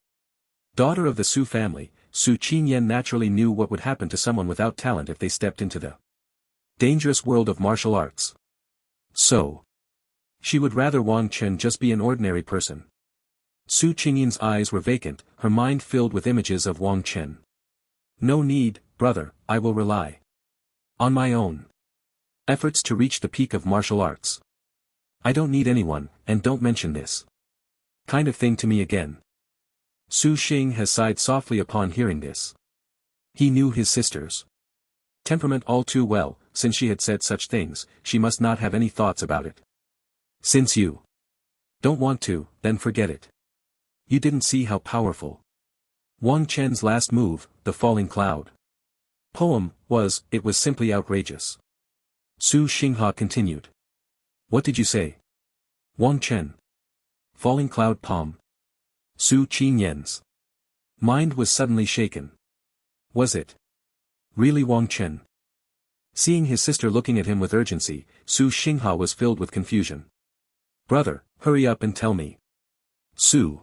daughter of the Su family, Su Qinyan naturally knew what would happen to someone without talent if they stepped into the dangerous world of martial arts. So, she would rather Wang Chen just be an ordinary person. Su Qinyan's eyes were vacant, her mind filled with images of Wang Chen. No need, brother, I will rely on my own efforts to reach the peak of martial arts. I don't need anyone, and don't mention this kind of thing to me again. Su Xing has sighed softly upon hearing this. He knew his sister's temperament all too well. Since she had said such things, she must not have any thoughts about it. Since you don't want to, then forget it. You didn't see how powerful Wang Chen's last move, the falling cloud poem, was. It was simply outrageous. Su Xingha continued. What did you say? Wang Chen. Falling cloud poem. Su Qinyan's mind was suddenly shaken. Was it really Wang Chen? Seeing his sister looking at him with urgency, Su Xingha was filled with confusion. Brother, hurry up and tell me. Su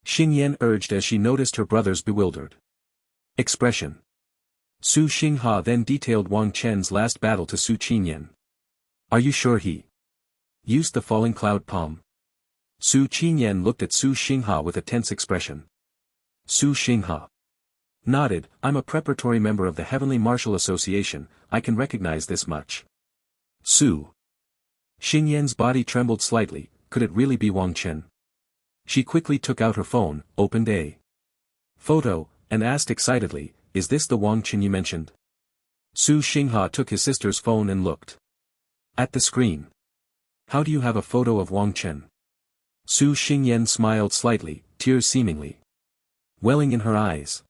Xingyan urged as she noticed her brother's bewildered expression. Su Xingha then detailed Wang Chen's last battle to Su Qinyan. Are you sure he used the falling cloud palm? Su Qinyan looked at Su Xingha with a tense expression. Su Xingha nodded. I'm a preparatory member of the Heavenly Martial Association, I can recognize this much. Su Xingyan's body trembled slightly. Could it really be Wang Chen? She quickly took out her phone, opened a photo, and asked excitedly, is this the Wang Chen you mentioned? Su Xingha took his sister's phone and looked at the screen. How do you have a photo of Wang Chen? Su Xingyan smiled slightly, tears seemingly welling in her eyes.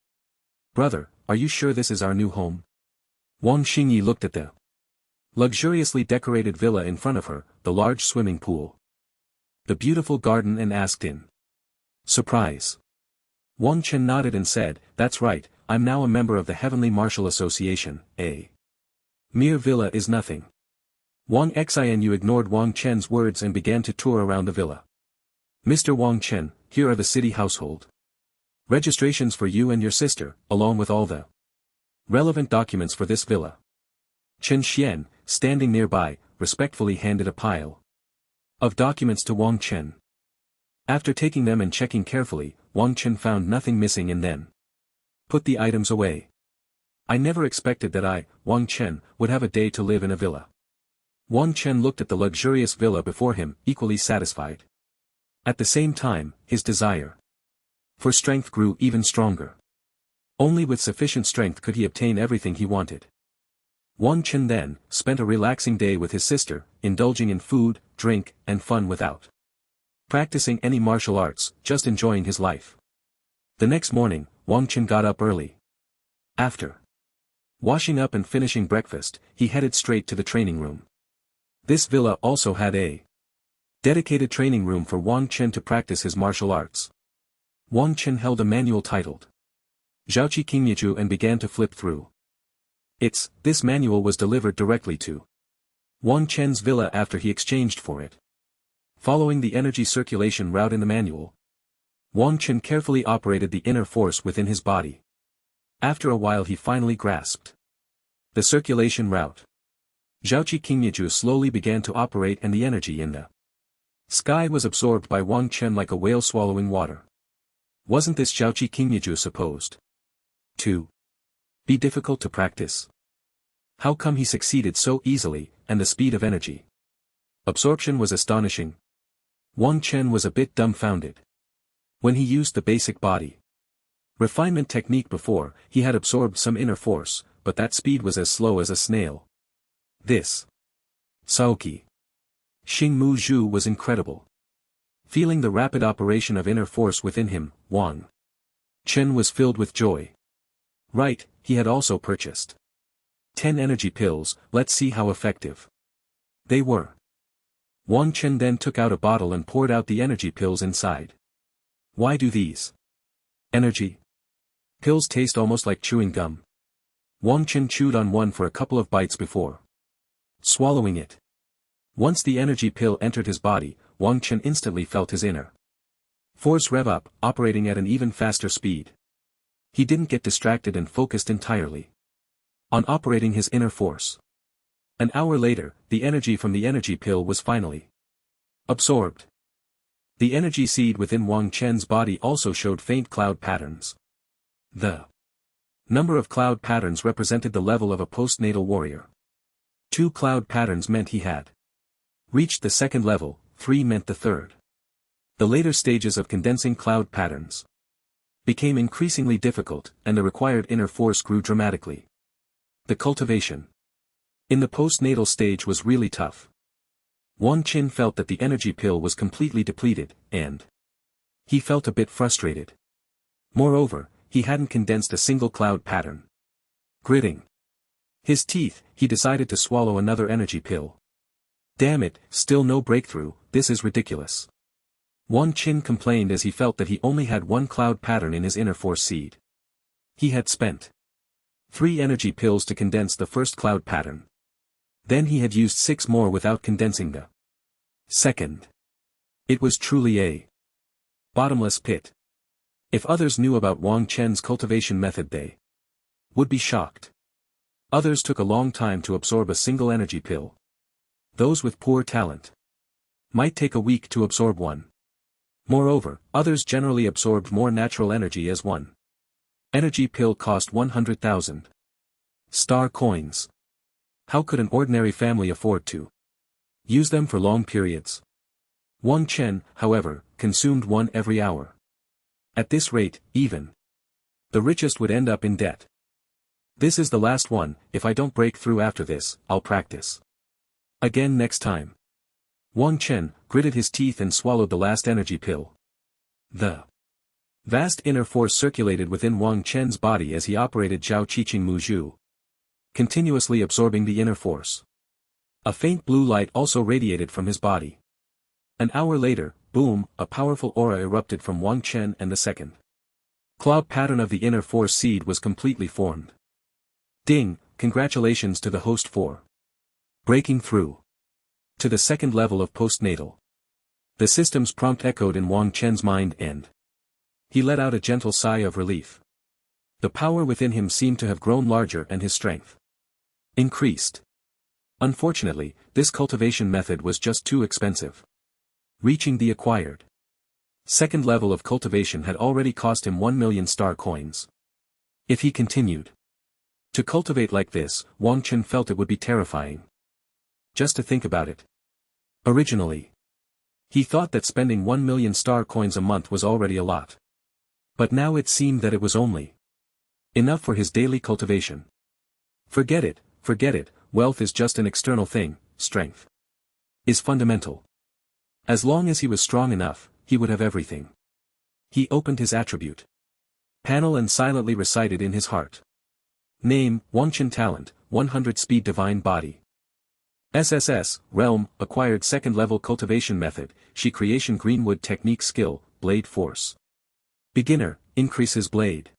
Brother, are you sure this is our new home? Wang Xingyi looked at the luxuriously decorated villa in front of her, the large swimming pool, the beautiful garden, and asked in surprise. Wang Chen nodded and said, that's right, I'm now a member of the Heavenly Martial Association. A mere villa is nothing. Wang Xianyu ignored Wang Chen's words and began to tour around the villa. Mr. Wang Chen, here are the city household registrations for you and your sister, along with all the relevant documents for this villa. Chen Xian, standing nearby, respectfully handed a pile of documents to Wang Chen. After taking them and checking carefully, Wang Chen found nothing missing and then put the items away. I never expected that I, Wang Chen, would have a day to live in a villa. Wang Chen looked at the luxurious villa before him, equally satisfied. At the same time, his desire for strength grew even stronger. Only with sufficient strength could he obtain everything he wanted. Wang Chen then spent a relaxing day with his sister, indulging in food, drink, and fun without practicing any martial arts, just enjoying his life. The next morning, Wang Chen got up early. After washing up and finishing breakfast, he headed straight to the training room. This villa also had a dedicated training room for Wang Chen to practice his martial arts. Wang Chen held a manual titled Zhaoqi Qingmichu and began to flip through. This manual was delivered directly to Wang Chen's villa after he exchanged for it. Following the energy circulation route in the manual, Wang Chen carefully operated the inner force within his body. After a while he finally grasped the circulation route. Zhaoqi Qingmichu slowly began to operate and the energy in the sky was absorbed by Wang Chen like a whale swallowing water. Wasn't this Zhaoqi Qingmichu supposed to be difficult to practice? How come he succeeded so easily, and the speed of energy absorption was astonishing? Wang Chen was a bit dumbfounded. When he used the basic body refinement technique before, he had absorbed some inner force, but that speed was as slow as a snail. This Saoki Xingmu Zhu was incredible. Feeling the rapid operation of inner force within him, Wang Chen was filled with joy. Right, he had also purchased 10 energy pills. Let's see how effective they were. Wang Chen then took out a bottle and poured out the energy pills inside. Why do these energy pills taste almost like chewing gum? Wang Chen chewed on one for a couple of bites before swallowing it. Once the energy pill entered his body, Wang Chen instantly felt his inner force rev up, operating at an even faster speed. He didn't get distracted and focused entirely on operating his inner force. An hour later, the energy from the energy pill was finally absorbed. The energy seed within Wang Chen's body also showed faint cloud patterns. The number of cloud patterns represented the level of a postnatal warrior. 2 cloud patterns meant he had reached the second level, 3 meant the third. The later stages of condensing cloud patterns became increasingly difficult, and the required inner force grew dramatically. The cultivation in the postnatal stage was really tough. Wang Chen felt that the energy pill was completely depleted, and he felt a bit frustrated. Moreover, he hadn't condensed a single cloud pattern. Gritting his teeth, he decided to swallow another energy pill. Damn it, still no breakthrough, this is ridiculous. Wang Chen complained as he felt that he only had 1 cloud pattern in his inner force seed. He had spent 3 energy pills to condense the first cloud pattern. Then he had used 6 more without condensing the second. It was truly a bottomless pit. If others knew about Wang Chen's cultivation method, they would be shocked. Others took a long time to absorb a single energy pill. Those with poor talent might take a week to absorb one. Moreover, others generally absorbed more natural energy, as one energy pill cost 100,000 star coins. How could an ordinary family afford to use them for long periods? Wang Chen, however, consumed one every hour. At this rate, even the richest would end up in debt. This is the last one. If I don't break through after this, I'll practice again next time. Wang Chen gritted his teeth and swallowed the last energy pill. The vast inner force circulated within Wang Chen's body as he operated Zhao Qiqing Muzhu, continuously absorbing the inner force. A faint blue light also radiated from his body. An hour later, boom, a powerful aura erupted from Wang Chen and the second cloud pattern of the inner force seed was completely formed. Ding, congratulations to the host for breaking through to the second level of postnatal. The system's prompt echoed in Wang Chen's mind and he let out a gentle sigh of relief. The power within him seemed to have grown larger and his strength increased. Unfortunately, this cultivation method was just too expensive. Reaching the acquired second level of cultivation had already cost him 1 million star coins. If he continued to cultivate like this, Wang Chen felt it would be terrifying. just to think about it. Originally, he thought that spending 1 million star coins a month was already a lot. But now it seemed that it was only enough for his daily cultivation. Forget it, wealth is just an external thing, strength is fundamental. As long as he was strong enough, he would have everything. He opened his attribute panel and silently recited in his heart. Name, Wangchen talent, 100 speed divine body. SSS, realm, acquired second level cultivation method, she creation greenwood technique skill, blade force. Beginner, increases blade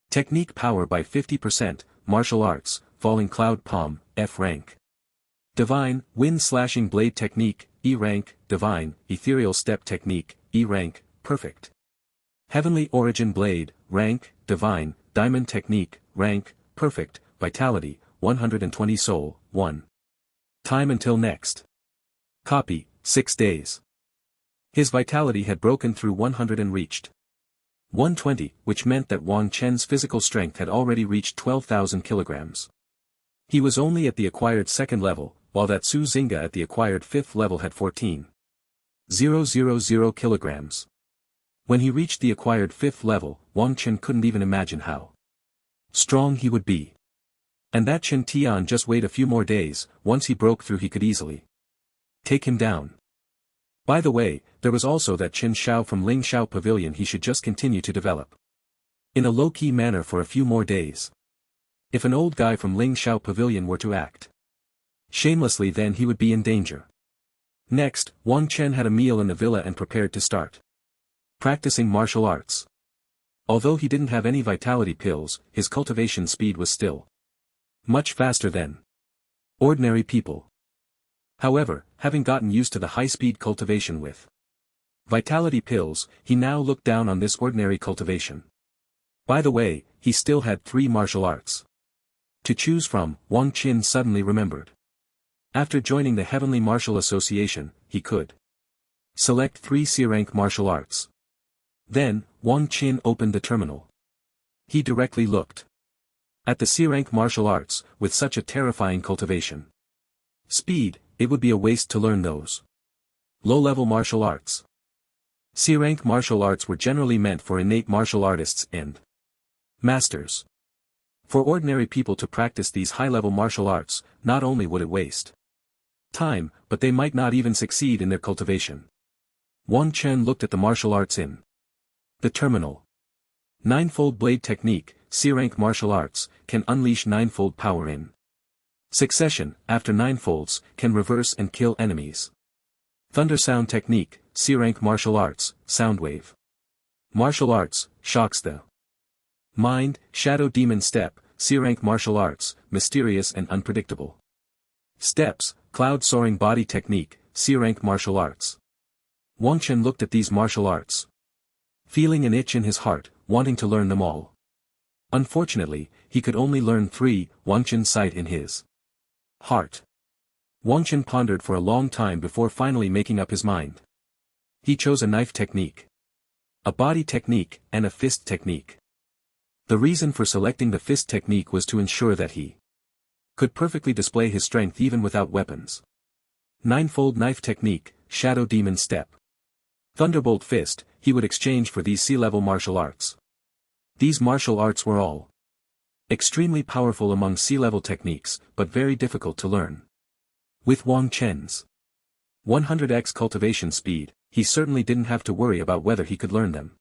technique power by 50%, martial arts, falling cloud palm, F rank. Divine, wind slashing blade technique, E rank, divine, ethereal step technique, E rank, perfect. Heavenly origin blade, rank, divine, diamond technique, rank, perfect, vitality, 120 soul, 1. Time until next copy, 6 days. His vitality had broken through 100 and reached 120, which meant that Wang Chen's physical strength had already reached 12,000 kilograms. He was only at the acquired second level, while that Su Xingga at the acquired fifth level had 14,000 kilograms. When he reached the acquired fifth level, Wang Chen couldn't even imagine how strong he would be. And that Chen Tian just wait a few more days, once he broke through he could easily take him down. By the way, there was also that Chen Xiao from Ling Xiao Pavilion he should just continue to develop in a low-key manner for a few more days. If an old guy from Ling Xiao Pavilion were to act shamelessly, then he would be in danger. Next, Wang Chen had a meal in the villa and prepared to start practicing martial arts. Although he didn't have any vitality pills, his cultivation speed was still much faster than ordinary people. However, having gotten used to the high-speed cultivation with vitality pills, he now looked down on this ordinary cultivation. By the way, he still had 3 martial arts to choose from. Wang Qin suddenly remembered. After joining the Heavenly Martial Association, he could select 3 C-rank martial arts. Then, Wang Qin opened the terminal. He directly looked at the C-rank martial arts, with such a terrifying cultivation speed, it would be a waste to learn those low-level martial arts. C-rank martial arts were generally meant for innate martial artists and masters. For ordinary people to practice these high-level martial arts, not only would it waste time, but they might not even succeed in their cultivation. Wang Chen looked at the martial arts in the terminal. Ninefold blade technique, C-rank martial arts, can unleash ninefold power in succession, after 9 folds, can reverse and kill enemies. Thunder sound technique, C-rank martial arts, soundwave martial arts, shocks the mind. Shadow demon step, C-rank martial arts, mysterious and unpredictable steps, cloud soaring body technique, C-rank martial arts. Wang Chen looked at these martial arts, feeling an itch in his heart, wanting to learn them all. Unfortunately, he could only learn 3, Wang Chen sighed in his heart. Wang Chen pondered for a long time before finally making up his mind. He chose a knife technique, a body technique, and a fist technique. The reason for selecting the fist technique was to ensure that he could perfectly display his strength even without weapons. Ninefold knife technique, shadow demon step, thunderbolt fist, he would exchange for these C-level martial arts. These martial arts were all extremely powerful among C-level techniques, but very difficult to learn. With Wang Chen's 100x cultivation speed, he certainly didn't have to worry about whether he could learn them.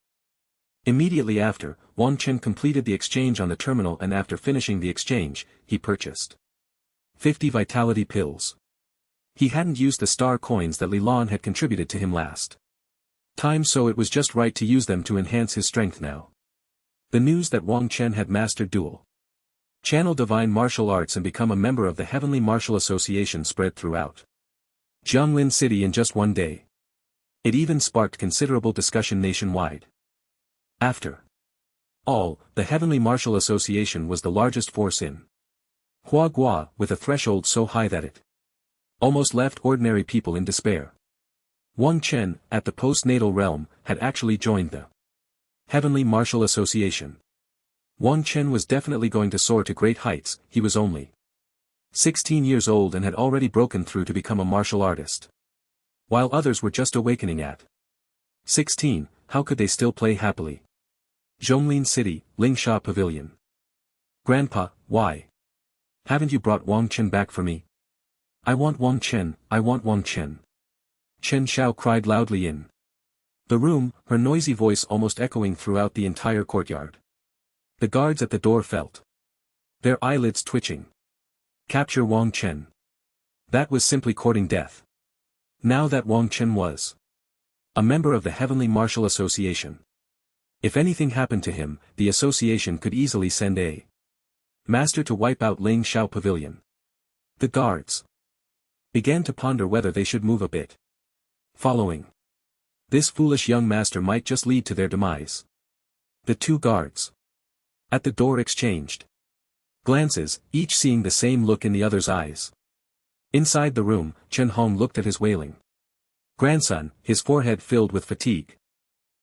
Immediately after, Wang Chen completed the exchange on the terminal, and after finishing the exchange, he purchased 50 vitality pills. He hadn't used the star coins that Li Lan had contributed to him last time, so it was just right to use them to enhance his strength now. The news that Wang Chen had mastered dual channel divine martial arts and become a member of the Heavenly Martial Association spread throughout Jianglin City in just one day. It even sparked considerable discussion nationwide. After all, the Heavenly Martial Association was the largest force in Huagua, with a threshold so high that it almost left ordinary people in despair. Wang Chen, at the postnatal realm, had actually joined the Heavenly Martial Association. Wang Chen was definitely going to soar to great heights. He was only 16 years old and had already broken through to become a martial artist. While others were just awakening at 16, how could they still play happily? Zhonglin City, Lingsha Pavilion. Grandpa, why haven't you brought Wang Chen back for me? I want Wang Chen, I want Wang Chen. Chen Xiao cried loudly in the room, her noisy voice almost echoing throughout the entire courtyard. The guards at the door felt their eyelids twitching. Capture Wang Chen. That was simply courting death. Now that Wang Chen was a member of the Heavenly Martial Association. If anything happened to him, the association could easily send a master to wipe out Ling Xiao Pavilion. The guards began to ponder whether they should move a bit. Following this foolish young master might just lead to their demise. The two guards at the door exchanged glances, each seeing the same look in the other's eyes. Inside the room, Chen Hong looked at his wailing grandson, his forehead filled with fatigue.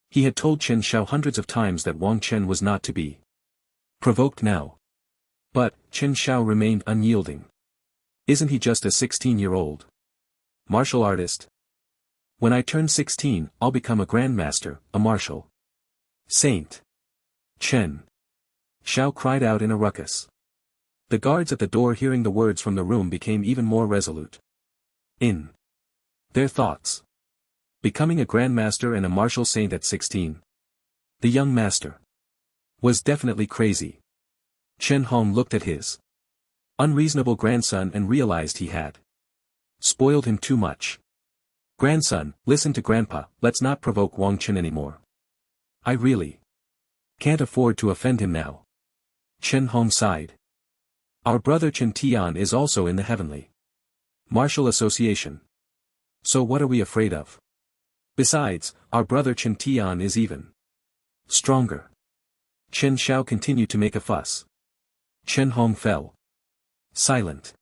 He had told Chen Xiao hundreds of times that Wang Chen was not to be provoked now. But, Chen Xiao remained unyielding. Isn't he just a 16-year-old martial artist? When I turn 16, I'll become a grandmaster, a martial saint. Chen Xiao cried out in a ruckus. The guards at the door hearing the words from the room became even more resolute. In their thoughts, becoming a grandmaster and a martial saint at 16. The young master was definitely crazy. Chen Hong looked at his unreasonable grandson and realized he had spoiled him too much. Grandson, listen to grandpa, let's not provoke Wang Chen anymore. I really can't afford to offend him now. Chen Hong sighed. Our brother Chen Tian is also in the Heavenly Martial Association. So what are we afraid of? Besides, our brother Chen Tian is even stronger. Chen Xiao continued to make a fuss. Chen Hong fell silent.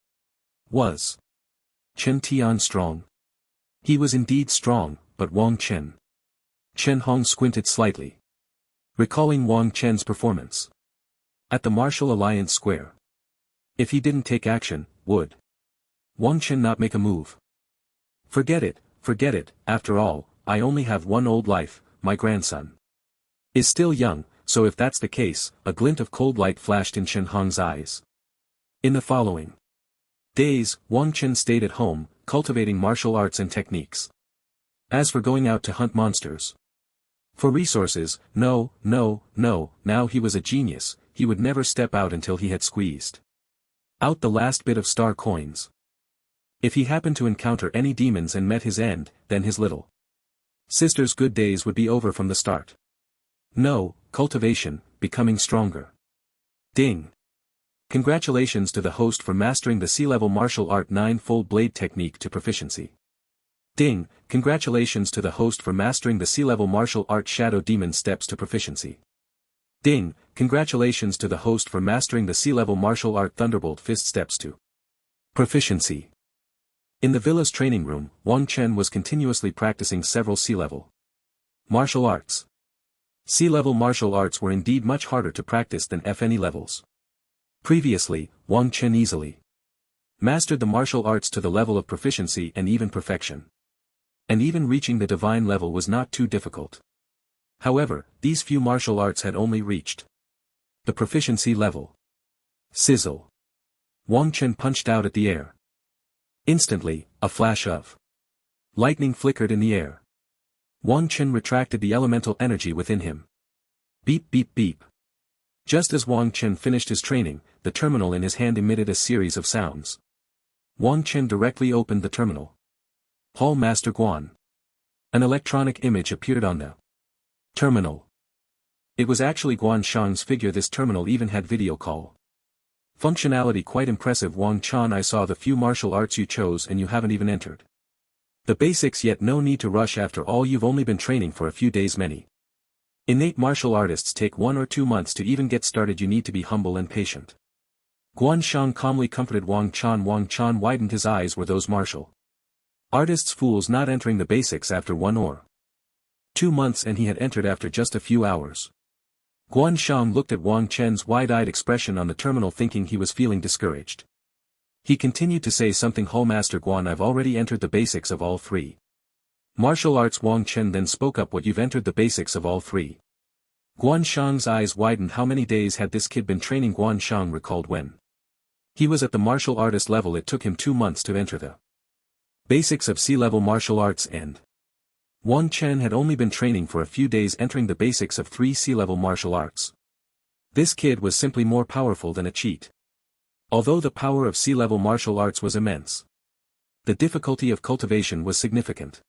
Was Chen Tian strong? He was indeed strong, but Wang Chen. Chen Hong squinted slightly, recalling Wang Chen's performance at the Martial Alliance Square. If he didn't take action, would Wang Chen not make a move? Forget it, after all, I only have one old life, my grandson is still young, so if that's the case, a glint of cold light flashed in Chen Hong's eyes. In the following days, Wang Chen stayed at home, cultivating martial arts and techniques. As for going out to hunt monsters for resources, no, now he was a genius, he would never step out until he had squeezed out the last bit of star coins. If he happened to encounter any demons and met his end, then his little sister's good days would be over from the start. No, cultivation, becoming stronger. Ding. Congratulations to the host for mastering the sea-level martial art 9-fold blade technique to proficiency. Ding, congratulations to the host for mastering the sea-level martial art shadow demon steps to proficiency. Ding, congratulations to the host for mastering the sea-level martial art thunderbolt fist steps to proficiency. In the villa's training room, Wang Chen was continuously practicing several sea-level martial arts. Sea-level martial arts were indeed much harder to practice than FNE levels. Previously, Wang Chen easily mastered the martial arts to the level of proficiency and even perfection. And even reaching the divine level was not too difficult. However, these few martial arts had only reached the proficiency level. Sizzle. Wang Chen punched out at the air. Instantly, a flash of lightning flickered in the air. Wang Chen retracted the elemental energy within him. Beep beep beep. Just as Wang Chen finished his training, the terminal in his hand emitted a series of sounds. Wang Chen directly opened the terminal. Hall Master Guan. An electronic image appeared on the terminal. It was actually Guan Shang's figure. This terminal even had video call functionality. Quite impressive. Wang Chan, I saw the few martial arts you chose and you haven't even entered the basics yet. No need to rush, after all you've only been training for a few days. Many innate martial artists take 1 or 2 months to even get started. You need to be humble and patient. Guan Shang calmly comforted Wang Chan. Wang Chan widened his eyes. Were those martial artists fools not entering the basics after 1 or 2 months, and he had entered after just a few hours? Guan Shang looked at Wang Chen's wide-eyed expression on the terminal, thinking he was feeling discouraged. He continued to say something. Whole Master Guan, I've already entered the basics of all three. Martial arts. Wang Chen then spoke up. What, you've entered the basics of all three? Guan Shang's eyes widened. How many days had this kid been training? Guan Shang recalled when he was at the martial artist level it took him 2 months to enter the basics of C-level martial arts, and Wang Chen had only been training for a few days entering the basics of 3 C-level martial arts. This kid was simply more powerful than a cheat. Although the power of C-level martial arts was immense, the difficulty of cultivation was significant.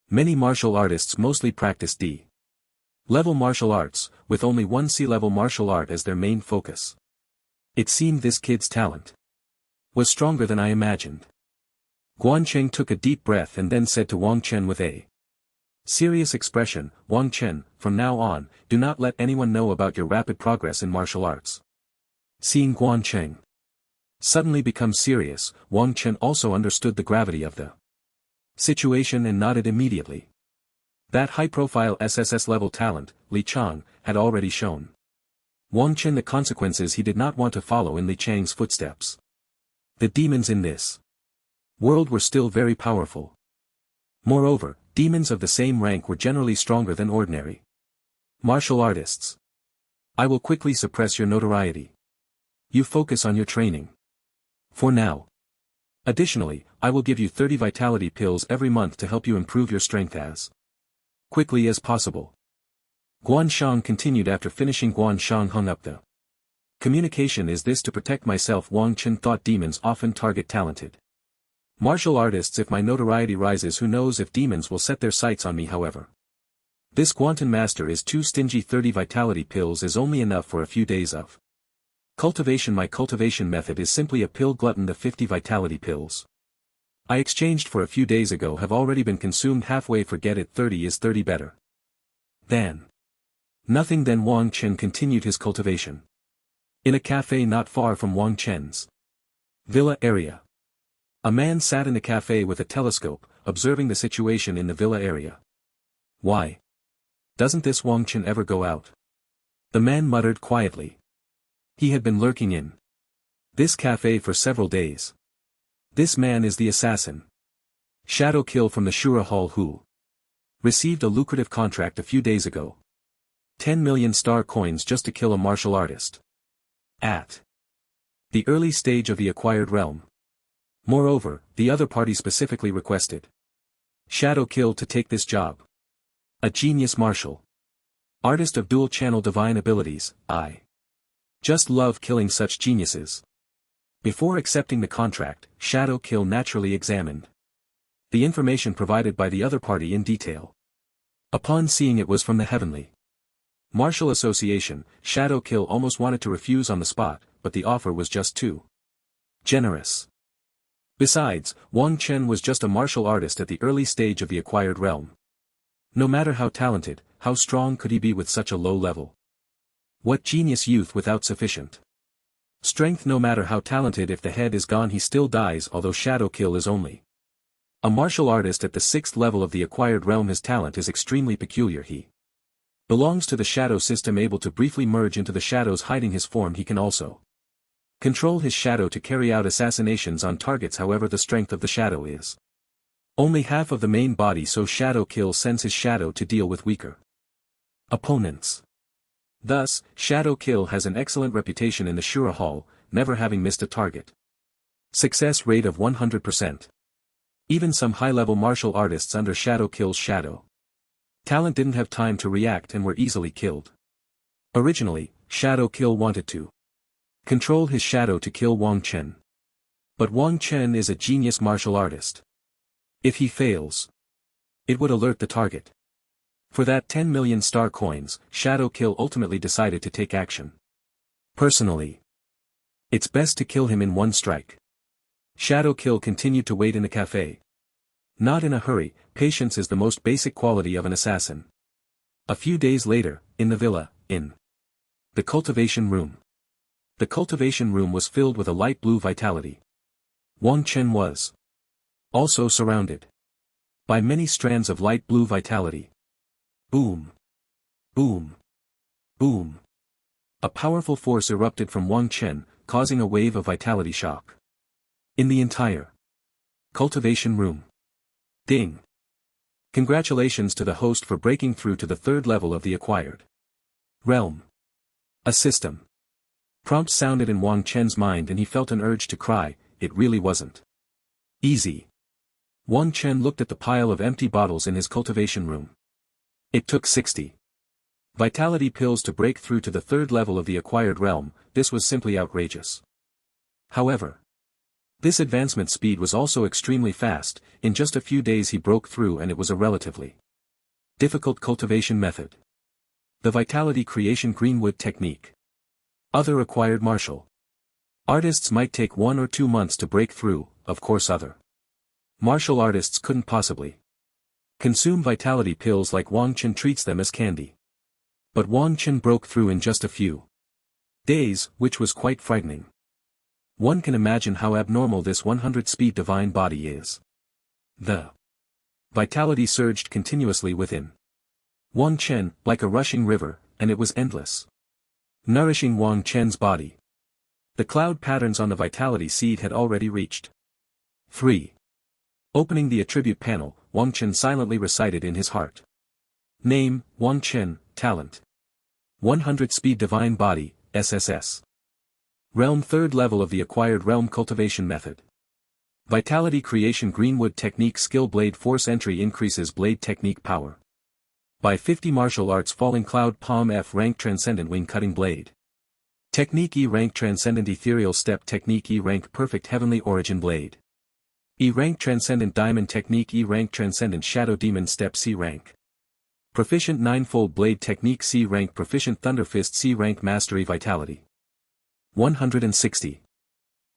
Many martial artists mostly practiced D-level martial arts, with only one C-level martial art as their main focus. It seemed this kid's talent was stronger than I imagined. Guan Cheng took a deep breath and then said to Wang Chen with a serious expression, Wang Chen, from now on, do not let anyone know about your rapid progress in martial arts. Seeing Guan Cheng suddenly become serious, Wang Chen also understood the gravity of the situation and nodded immediately. That high-profile SSS-level talent, Li Chang, had already shown Wang Chen the consequences he did not want to follow in Li Chang's footsteps. The demons in this world were still very powerful. Moreover, demons of the same rank were generally stronger than ordinary martial artists. I will quickly suppress your notoriety. You focus on your training for now. Additionally, I will give you 30 vitality pills every month to help you improve your strength as quickly as possible. Guan Shang continued. After finishing, Guan Shang hung up the communication. Is this to protect myself? Wang Chen thought demons often target talented martial artists. If my notoriety rises, who knows if demons will set their sights on me. However, this Guantan master is too stingy. 30 vitality pills is only enough for a few days of cultivation. My cultivation method is simply a pill glutton. The 50 vitality pills I exchanged for a few days ago have already been consumed halfway. Forget it. 30 is 30 better than nothing. Then Wang Chen continued his cultivation in a cafe not far from Wang Chen's villa area. A man sat in the cafe with a telescope, observing the situation in the villa area. Why doesn't this Wang Chen ever go out? The man muttered quietly. He had been lurking in this cafe for several days. This man is the assassin Shadow Kill from the Shura Hall, who received a lucrative contract a few days ago. 10 million star coins just to kill a martial artist at the early stage of the acquired realm. Moreover, the other party specifically requested Shadow Kill to take this job. A genius martial artist of dual-channel divine abilities. I just love killing such geniuses. Before accepting the contract, Shadow Kill naturally examined the information provided by the other party in detail. Upon seeing it was from the Heavenly Martial Association, Shadow Kill almost wanted to refuse on the spot, but the offer was just too generous. Besides, Wang Chen was just a martial artist at the early stage of the acquired realm. No matter how talented, how strong could he be with such a low level? What genius youth without sufficient strength? No matter how talented, if the head is gone he still dies. Although Shadow Kill is only a martial artist at the 6th level of the acquired realm, his talent is extremely peculiar. He belongs to the shadow system, able to briefly merge into the shadows hiding his form. He can also control his shadow to carry out assassinations on targets. However, the strength of the shadow is only half of the main body, so Shadow Kill sends his shadow to deal with weaker opponents. Thus, Shadow Kill has an excellent reputation in the Shura Hall, never having missed a target. Success rate of 100%. Even some high-level martial artists under Shadow Kill's shadow talent didn't have time to react and were easily killed. Originally, Shadow Kill wanted to control his shadow to kill Wang Chen. But Wang Chen is a genius martial artist. If he fails, it would alert the target. For that 10 million star coins, Shadow Kill ultimately decided to take action. Personally, it's best to kill him in one strike. Shadow Kill continued to wait in the cafe. Not in a hurry. Patience is the most basic quality of an assassin. A few days later, in the villa, in the cultivation room. The cultivation room was filled with a light blue vitality. Wang Chen was also surrounded by many strands of light blue vitality. Boom! Boom! Boom! A powerful force erupted from Wang Chen, causing a wave of vitality shock. In the entire cultivation room. Ding. Congratulations to the host for breaking through to the third level of the acquired realm. A system. Prompt sounded in Wang Chen's mind and he felt an urge to cry. It really wasn't easy. Wang Chen looked at the pile of empty bottles in his cultivation room. It took 60 vitality pills to break through to the third level of the acquired realm. This was simply outrageous. However, this advancement speed was also extremely fast. In just a few days he broke through and it was a relatively difficult cultivation method. The vitality creation Greenwood technique. Other acquired martial artists might take 1 or 2 months to break through. Of course other martial artists couldn't possibly consume vitality pills like Wang Chen treats them as candy. But Wang Chen broke through in just a few days, which was quite frightening. One can imagine how abnormal this 100 speed divine body is. The vitality surged continuously within Wang Chen, like a rushing river, and it was endless, nourishing Wang Chen's body. The cloud patterns on the vitality seed had already reached 3. Opening the attribute panel, Wang Chen silently recited in his heart. Name, Wang Chen, talent. 100 speed divine body, SSS. Realm third level of the acquired realm cultivation method. Vitality creation Greenwood technique skill blade force entry increases blade technique power by 50 martial arts falling cloud palm F rank transcendent wing cutting blade. Technique E rank transcendent ethereal step technique E rank perfect heavenly origin blade. E rank transcendent diamond technique E rank transcendent shadow demon step C rank. Proficient ninefold blade technique C rank proficient thunder fist C rank mastery vitality. 160.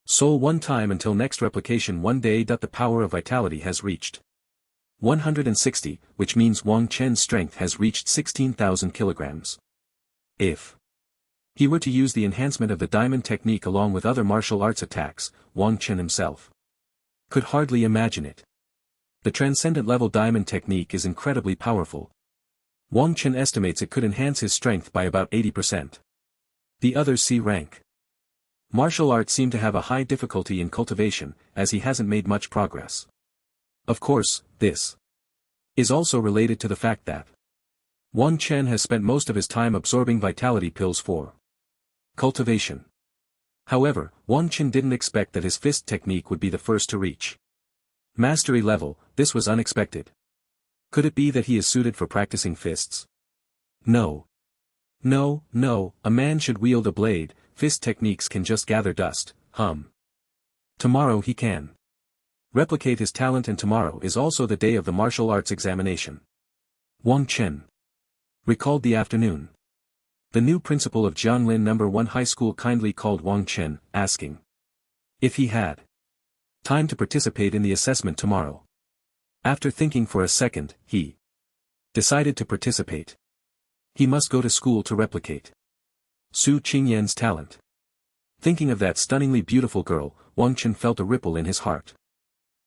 Soul one time until next replication one day. The power of vitality has reached 160, which means Wang Chen's strength has reached 16,000 kilograms. If he were to use the enhancement of the diamond technique along with other martial arts attacks, Wang Chen himself could hardly imagine it. The transcendent level diamond technique is incredibly powerful. Wang Chen estimates it could enhance his strength by about 80%. The other C rank martial arts seem to have a high difficulty in cultivation, as he hasn't made much progress. Of course, this is also related to the fact that Wang Chen has spent most of his time absorbing vitality pills for cultivation. However, Wang Chen didn't expect that his fist technique would be the first to reach mastery level. This was unexpected. Could it be that he is suited for practicing fists? No. No, a man should wield a blade. Fist techniques can just gather dust. Tomorrow he can replicate his talent, and tomorrow is also the day of the martial arts examination. Wang Chen recalled the afternoon. The new principal of Jianlin No. 1 High School kindly called Wang Chen, asking if he had time to participate in the assessment tomorrow. After thinking for a second, he decided to participate. He must go to school to replicate Su Qingyan's talent. Thinking of that stunningly beautiful girl, Wang Chen felt a ripple in his heart.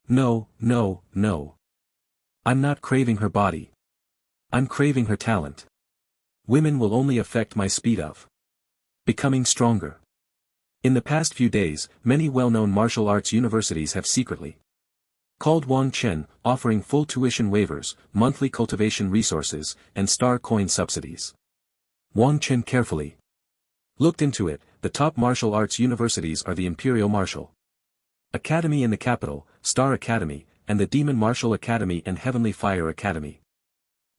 No. I'm not craving her body. I'm craving her talent. Women will only affect my speed of becoming stronger. In the past few days, many well-known martial arts universities have secretly called Wang Chen, offering full tuition waivers, monthly cultivation resources, and star coin subsidies. Wang Chen carefully looked into it. The top martial arts universities are the Imperial Martial Academy in the capital, Star Academy, and the Demon Martial Academy and Heavenly Fire Academy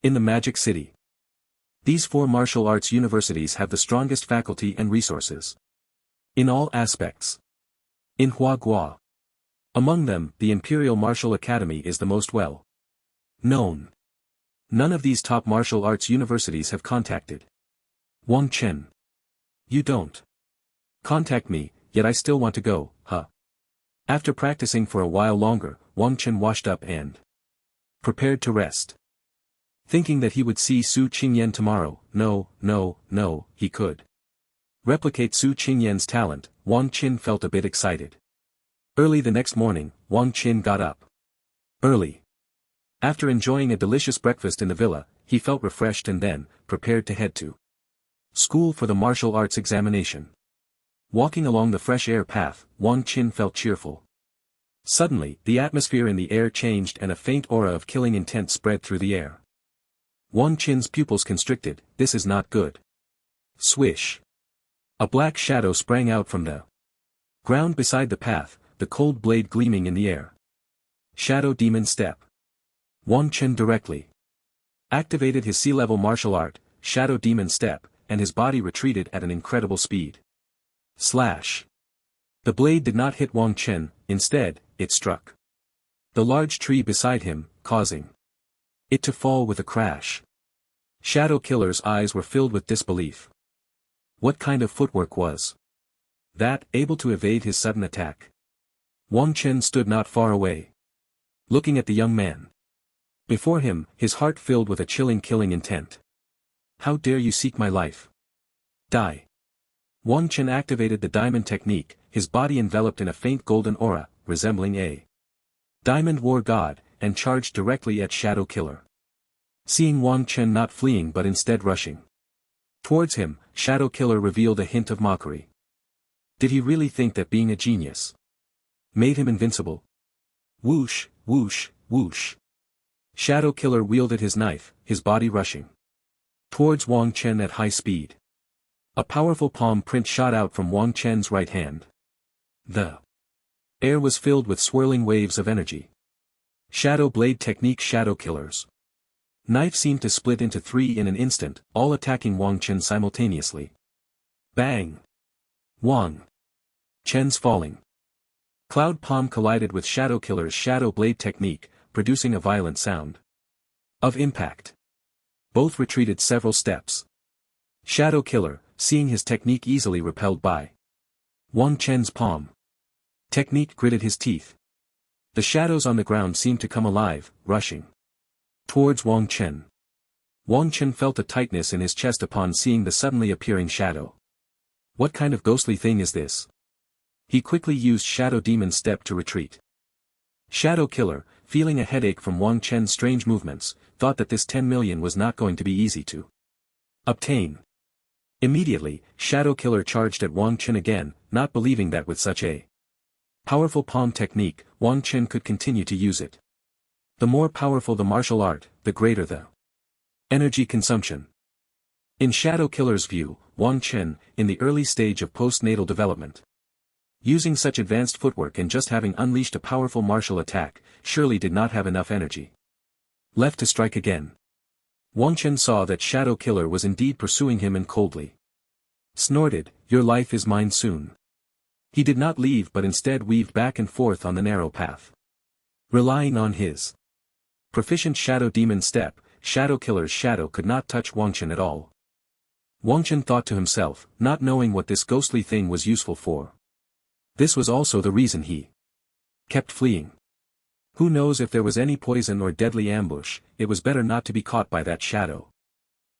in the Magic City. These 4 martial arts universities have the strongest faculty and resources in all aspects. In Huagua, among them, the Imperial Martial Academy is the most well known. None of these top martial arts universities have contacted Wang Chen. You don't contact me, yet I still want to go, huh? After practicing for a while longer, Wang Chen washed up and prepared to rest. Thinking that he would see Su Qingyan tomorrow. No, he could replicate Su Qingyan's talent. Wang Chen felt a bit excited. Early the next morning, Wang Chen got up early. After enjoying a delicious breakfast in the villa, he felt refreshed and then prepared to head to school for the martial arts examination. Walking along the fresh air path, Wang Chen felt cheerful. Suddenly, the atmosphere in the air changed and a faint aura of killing intent spread through the air. Wang Qin's pupils constricted. This is not good. Swish. A black shadow sprang out from the ground beside the path, the cold blade gleaming in the air. Shadow Demon Step. Wang Qin directly activated his sea-level martial art, Shadow Demon Step, and his body retreated at an incredible speed. Slash. The blade did not hit Wang Qin, instead, it struck the large tree beside him, causing it to fall with a crash. Shadow Killer's eyes were filled with disbelief. What kind of footwork was that, able to evade his sudden attack? Wang Qin stood not far away, looking at the young man before him, his heart filled with a chilling killing intent. How dare you seek my life? Die. Wang Qin activated the diamond technique, his body enveloped in a faint golden aura, resembling a diamond war god, and charged directly at Shadow Killer. Seeing Wang Qin not fleeing but instead rushing towards him, Shadow Killer revealed a hint of mockery. Did he really think that being a genius made him invincible? Whoosh, whoosh, whoosh. Shadow Killer wielded his knife, his body rushing towards Wang Qin at high speed. A powerful palm print shot out from Wang Qin's right hand. The air was filled with swirling waves of energy. Shadow Blade Technique. Shadow Killer's knife seemed to split into three in an instant, all attacking Wang Qin simultaneously. Bang! Wang Qin's falling cloud palm collided with Shadow Killer's Shadow Blade Technique, producing a violent sound of impact. Both retreated several steps. Shadow Killer, seeing his technique easily repelled by Wang Qin's palm technique, gritted his teeth. The shadows on the ground seemed to come alive, rushing towards Wang Qin. Wang Qin felt a tightness in his chest upon seeing the suddenly appearing shadow. What kind of ghostly thing is this? He quickly used Shadow Demon Step to retreat. Shadow Killer, feeling a headache from Wang Qin's strange movements, thought that this 10 million was not going to be easy to obtain. Immediately, Shadow Killer charged at Wang Qin again, not believing that with such a powerful palm technique, Wang Qin could continue to use it. The more powerful the martial art, the greater the energy consumption. In Shadow Killer's view, Wang Qin, in the early stage of postnatal development, using such advanced footwork and just having unleashed a powerful martial attack, surely did not have enough energy left to strike again. Wang Qin saw that Shadow Killer was indeed pursuing him and coldly snorted, "Your life is mine soon." He did not leave but instead weaved back and forth on the narrow path. Relying on his proficient Shadow Demon Step, Shadow Killer's shadow could not touch Wang Qin at all. Wang Qin thought to himself, not knowing what this ghostly thing was useful for. This was also the reason he kept fleeing. Who knows if there was any poison or deadly ambush, it was better not to be caught by that shadow.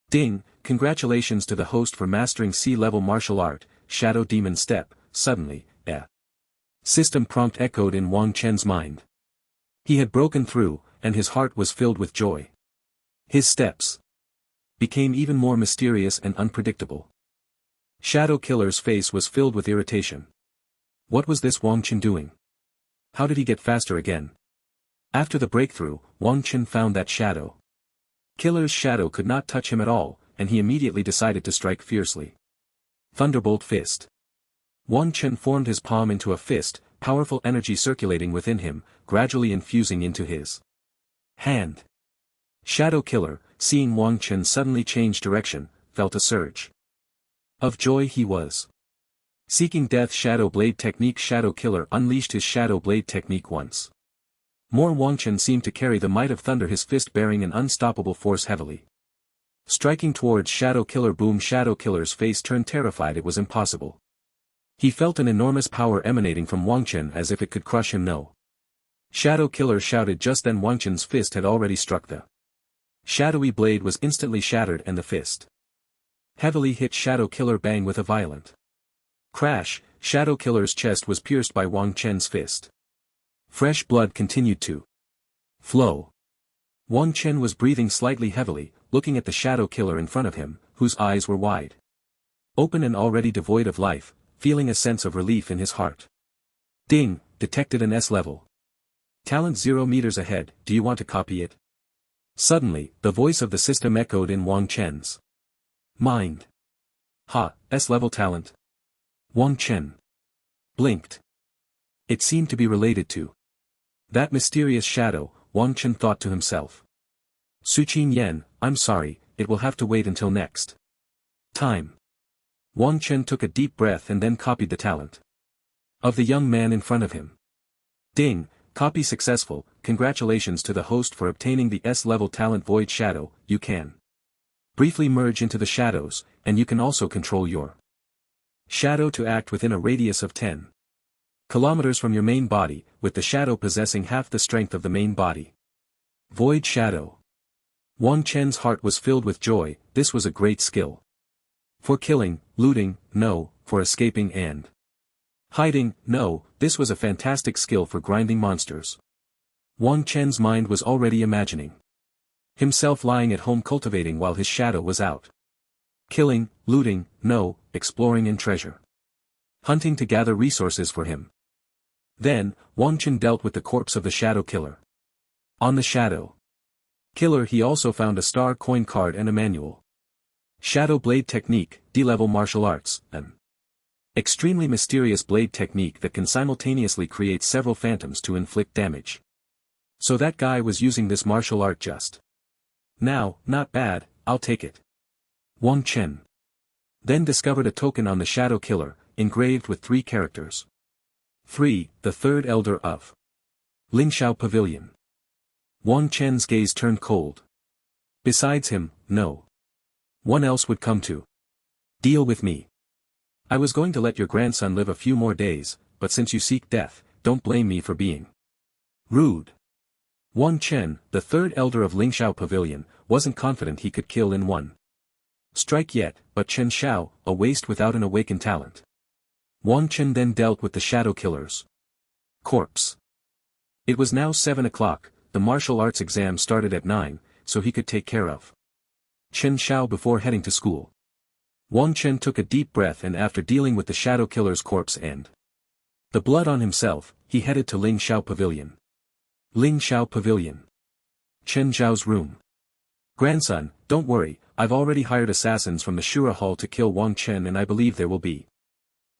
Ding, congratulations to the host for mastering sea-level martial art, Shadow Demon Step. Suddenly, a system prompt echoed in Wang Qin's mind. He had broken through, and his heart was filled with joy. His steps became even more mysterious and unpredictable. Shadow Killer's face was filled with irritation. What was this Wang Qin doing? How did he get faster again? After the breakthrough, Wang Qin found that Shadow Killer's shadow could not touch him at all, and he immediately decided to strike fiercely. Thunderbolt Fist. Wang Qin formed his palm into a fist, powerful energy circulating within him, gradually infusing into his hand. Shadow Killer, seeing Wang Qin suddenly change direction, felt a surge of joy. He was seeking death. Shadow Blade Technique. Shadow Killer unleashed his Shadow Blade Technique once more. Wang Qin seemed to carry the might of thunder, his fist bearing an unstoppable force heavily striking towards Shadow Killer. Boom! Shadow Killer's face turned terrified. It was impossible. He felt an enormous power emanating from Wang Qin as if it could crush him. No. Shadow Killer shouted. Just then Wang Qin's fist had already struck the shadowy blade, was instantly shattered, and the fist heavily hit Shadow Killer. Bang! With a violent crash, Shadow Killer's chest was pierced by Wang Qin's fist. Fresh blood continued to flow. Wang Qin was breathing slightly heavily, looking at the Shadow Killer in front of him, whose eyes were wide open and already devoid of life, feeling a sense of relief in his heart. Ding! Detected an S-level Talent 0 meters ahead, do you want to copy it? Suddenly, the voice of the system echoed in Wang Chen's mind. Ha, S-level talent. Wang Chen blinked. It seemed to be related to that mysterious shadow, Wang Chen thought to himself. Suqin Yen, I'm sorry, it will have to wait until next time. Wang Chen took a deep breath and then copied the talent of the young man in front of him. Ding, copy successful, congratulations to the host for obtaining the S-level talent Void Shadow, you can briefly merge into the shadows, and you can also control your shadow to act within a radius of 10 kilometers from your main body, with the shadow possessing half the strength of the main body. Void Shadow. Wang Chen's heart was filled with joy, this was a great skill. For killing, looting, no, for escaping and hiding, no, this was a fantastic skill for grinding monsters. Wang Chen's mind was already imagining himself lying at home cultivating while his shadow was out. Killing, looting, no, exploring and treasure hunting to gather resources for him. Then, Wang Chen dealt with the corpse of the shadow killer. On the shadow killer he also found a star coin card and a manual. Shadow Blade Technique, D-level martial arts, an extremely mysterious blade technique that can simultaneously create several phantoms to inflict damage. So that guy was using this martial art just now, not bad, I'll take it. Wang Chen then discovered a token on the shadow killer, engraved with 3 characters. 3, the third elder of Lingxiao Pavilion. Wang Chen's gaze turned cold. Besides him, no one else would come to deal with me. I was going to let your grandson live a few more days, but since you seek death, don't blame me for being rude. Wang Chen, the third elder of Lingxiao Pavilion, wasn't confident he could kill in one strike yet, but Chen Xiao, a waste without an awakened talent. Wang Chen then dealt with the shadow killer's corpse. It was now 7 o'clock, the martial arts exam started at 9, so he could take care of Chen Xiao before heading to school. Wang Chen took a deep breath and after dealing with the shadow killer's corpse and the blood on himself, he headed to Lingxiao Pavilion. Lingxiao Pavilion. Chen Xiao's room. Grandson, don't worry, I've already hired assassins from the Shura Hall to kill Wang Chen and I believe there will be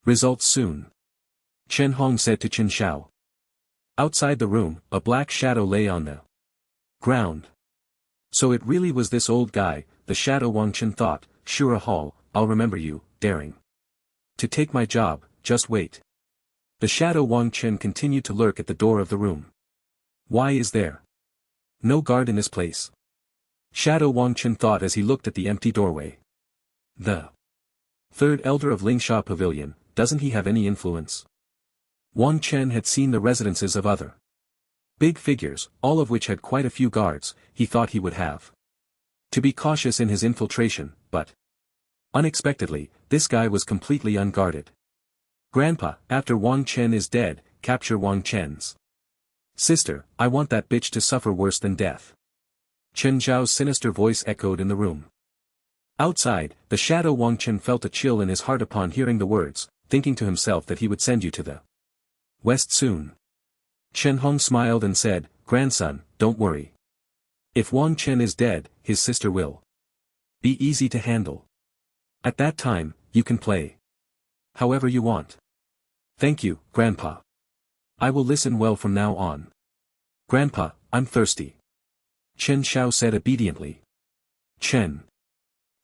results soon. Chen Hong said to Chen Xiao. Outside the room, a black shadow lay on the ground. So it really was this old guy, the shadow. Wang Chen thought, Shura Hall, I'll remember you, daring to take my job, just wait. The shadow Wang Chen continued to lurk at the door of the room. Why is there no guard in this place? Shadow Wang Chen thought as he looked at the empty doorway. The third elder of Lingxia Pavilion, doesn't he have any influence? Wang Chen had seen the residences of other big figures, all of which had quite a few guards. He thought he would have to be cautious in his infiltration, but unexpectedly, this guy was completely unguarded. Grandpa, after Wang Chen is dead, capture Wang Chen's sister, I want that bitch to suffer worse than death. Chen Zhao's sinister voice echoed in the room. Outside, the shadow Wang Chen felt a chill in his heart upon hearing the words, thinking to himself that he would send you to the West soon. Chen Hong smiled and said, Grandson, don't worry. If Wang Chen is dead, his sister will be easy to handle. At that time, you can play however you want. Thank you, Grandpa. I will listen well from now on. Grandpa, I'm thirsty. Chen Xiao said obediently. Chen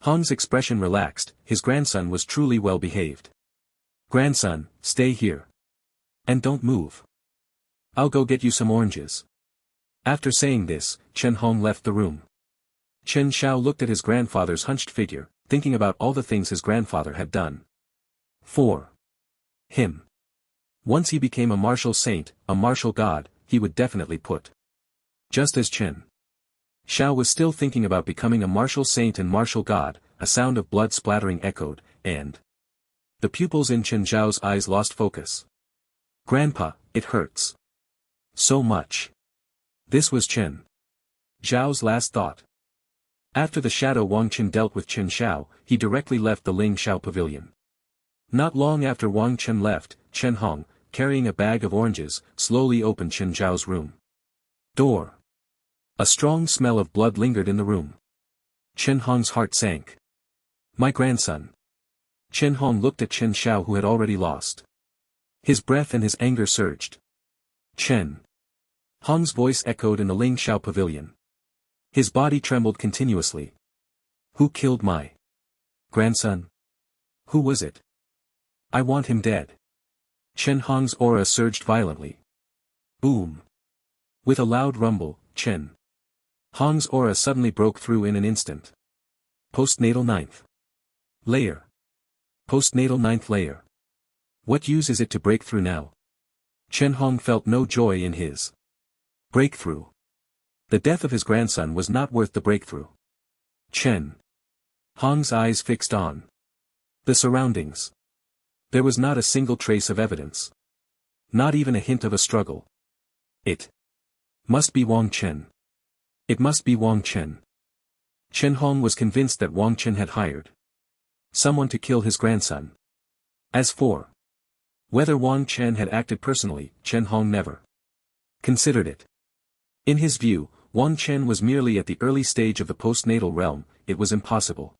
Hong's expression relaxed, his grandson was truly well behaved. Grandson, stay here. And don't move. I'll go get you some oranges. After saying this, Chen Hong left the room. Chen Xiao looked at his grandfather's hunched figure, thinking about all the things his grandfather had done for him. Once he became a martial saint, a martial god, he would definitely put. Just as Chen Xiao was still thinking about becoming a martial saint and martial god, a sound of blood splattering echoed, and the pupils in Chen Zhao's eyes lost focus. Grandpa, it hurts so much. This was Chen Zhao's last thought. After the shadow Wang Chen dealt with Chen Xiao, he directly left the Ling Xiao Pavilion. Not long after Wang Chen left, Chen Hong, carrying a bag of oranges, slowly opened Chen Zhao's room. Door. A strong smell of blood lingered in the room. Chen Hong's heart sank. My grandson. Chen Hong looked at Chen Xiao, who had already lost. His breath and his anger surged. Chen Hong's voice echoed in the Ling Xiao pavilion. His body trembled continuously. Who killed my grandson? Who was it? I want him dead. Chen Hong's aura surged violently. Boom. With a loud rumble, Chen Hong's aura suddenly broke through in an instant. Postnatal 9th layer. Postnatal 9th layer. What use is it to break through now? Chen Hong felt no joy in his breakthrough. The death of his grandson was not worth the breakthrough. Chen Hong's eyes fixed on the surroundings. There was not a single trace of evidence. Not even a hint of a struggle. It must be Wang Chen. It must be Wang Chen. Chen Hong was convinced that Wang Chen had hired someone to kill his grandson. As for whether Wang Chen had acted personally, Chen Hong never considered it. In his view, Wang Chen was merely at the early stage of the postnatal realm. It was impossible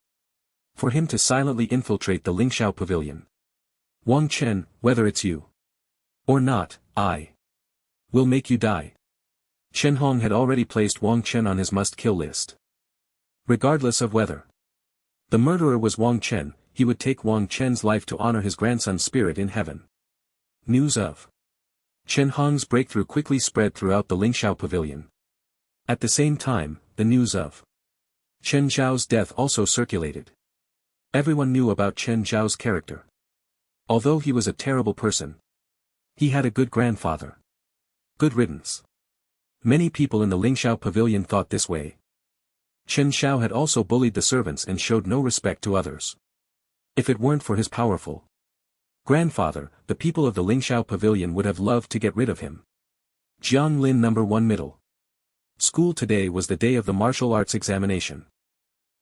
for him to silently infiltrate the Lingxiao pavilion. Wang Chen, whether it's you or not, I will make you die. Chen Hong had already placed Wang Chen on his must-kill list. Regardless of whether the murderer was Wang Chen, he would take Wang Chen's life to honor his grandson's spirit in heaven. News of Chen Hong's breakthrough quickly spread throughout the Lingxiao pavilion. At the same time, the news of Chen Zhao's death also circulated. Everyone knew about Chen Zhao's character. Although he was a terrible person, he had a good grandfather. Good riddance. Many people in the Lingxiao pavilion thought this way. Chen Xiao had also bullied the servants and showed no respect to others. If it weren't for his powerful grandfather, the people of the Lingxiao pavilion would have loved to get rid of him. Jianglin No. 1 Middle School. Today was the day of the martial arts examination.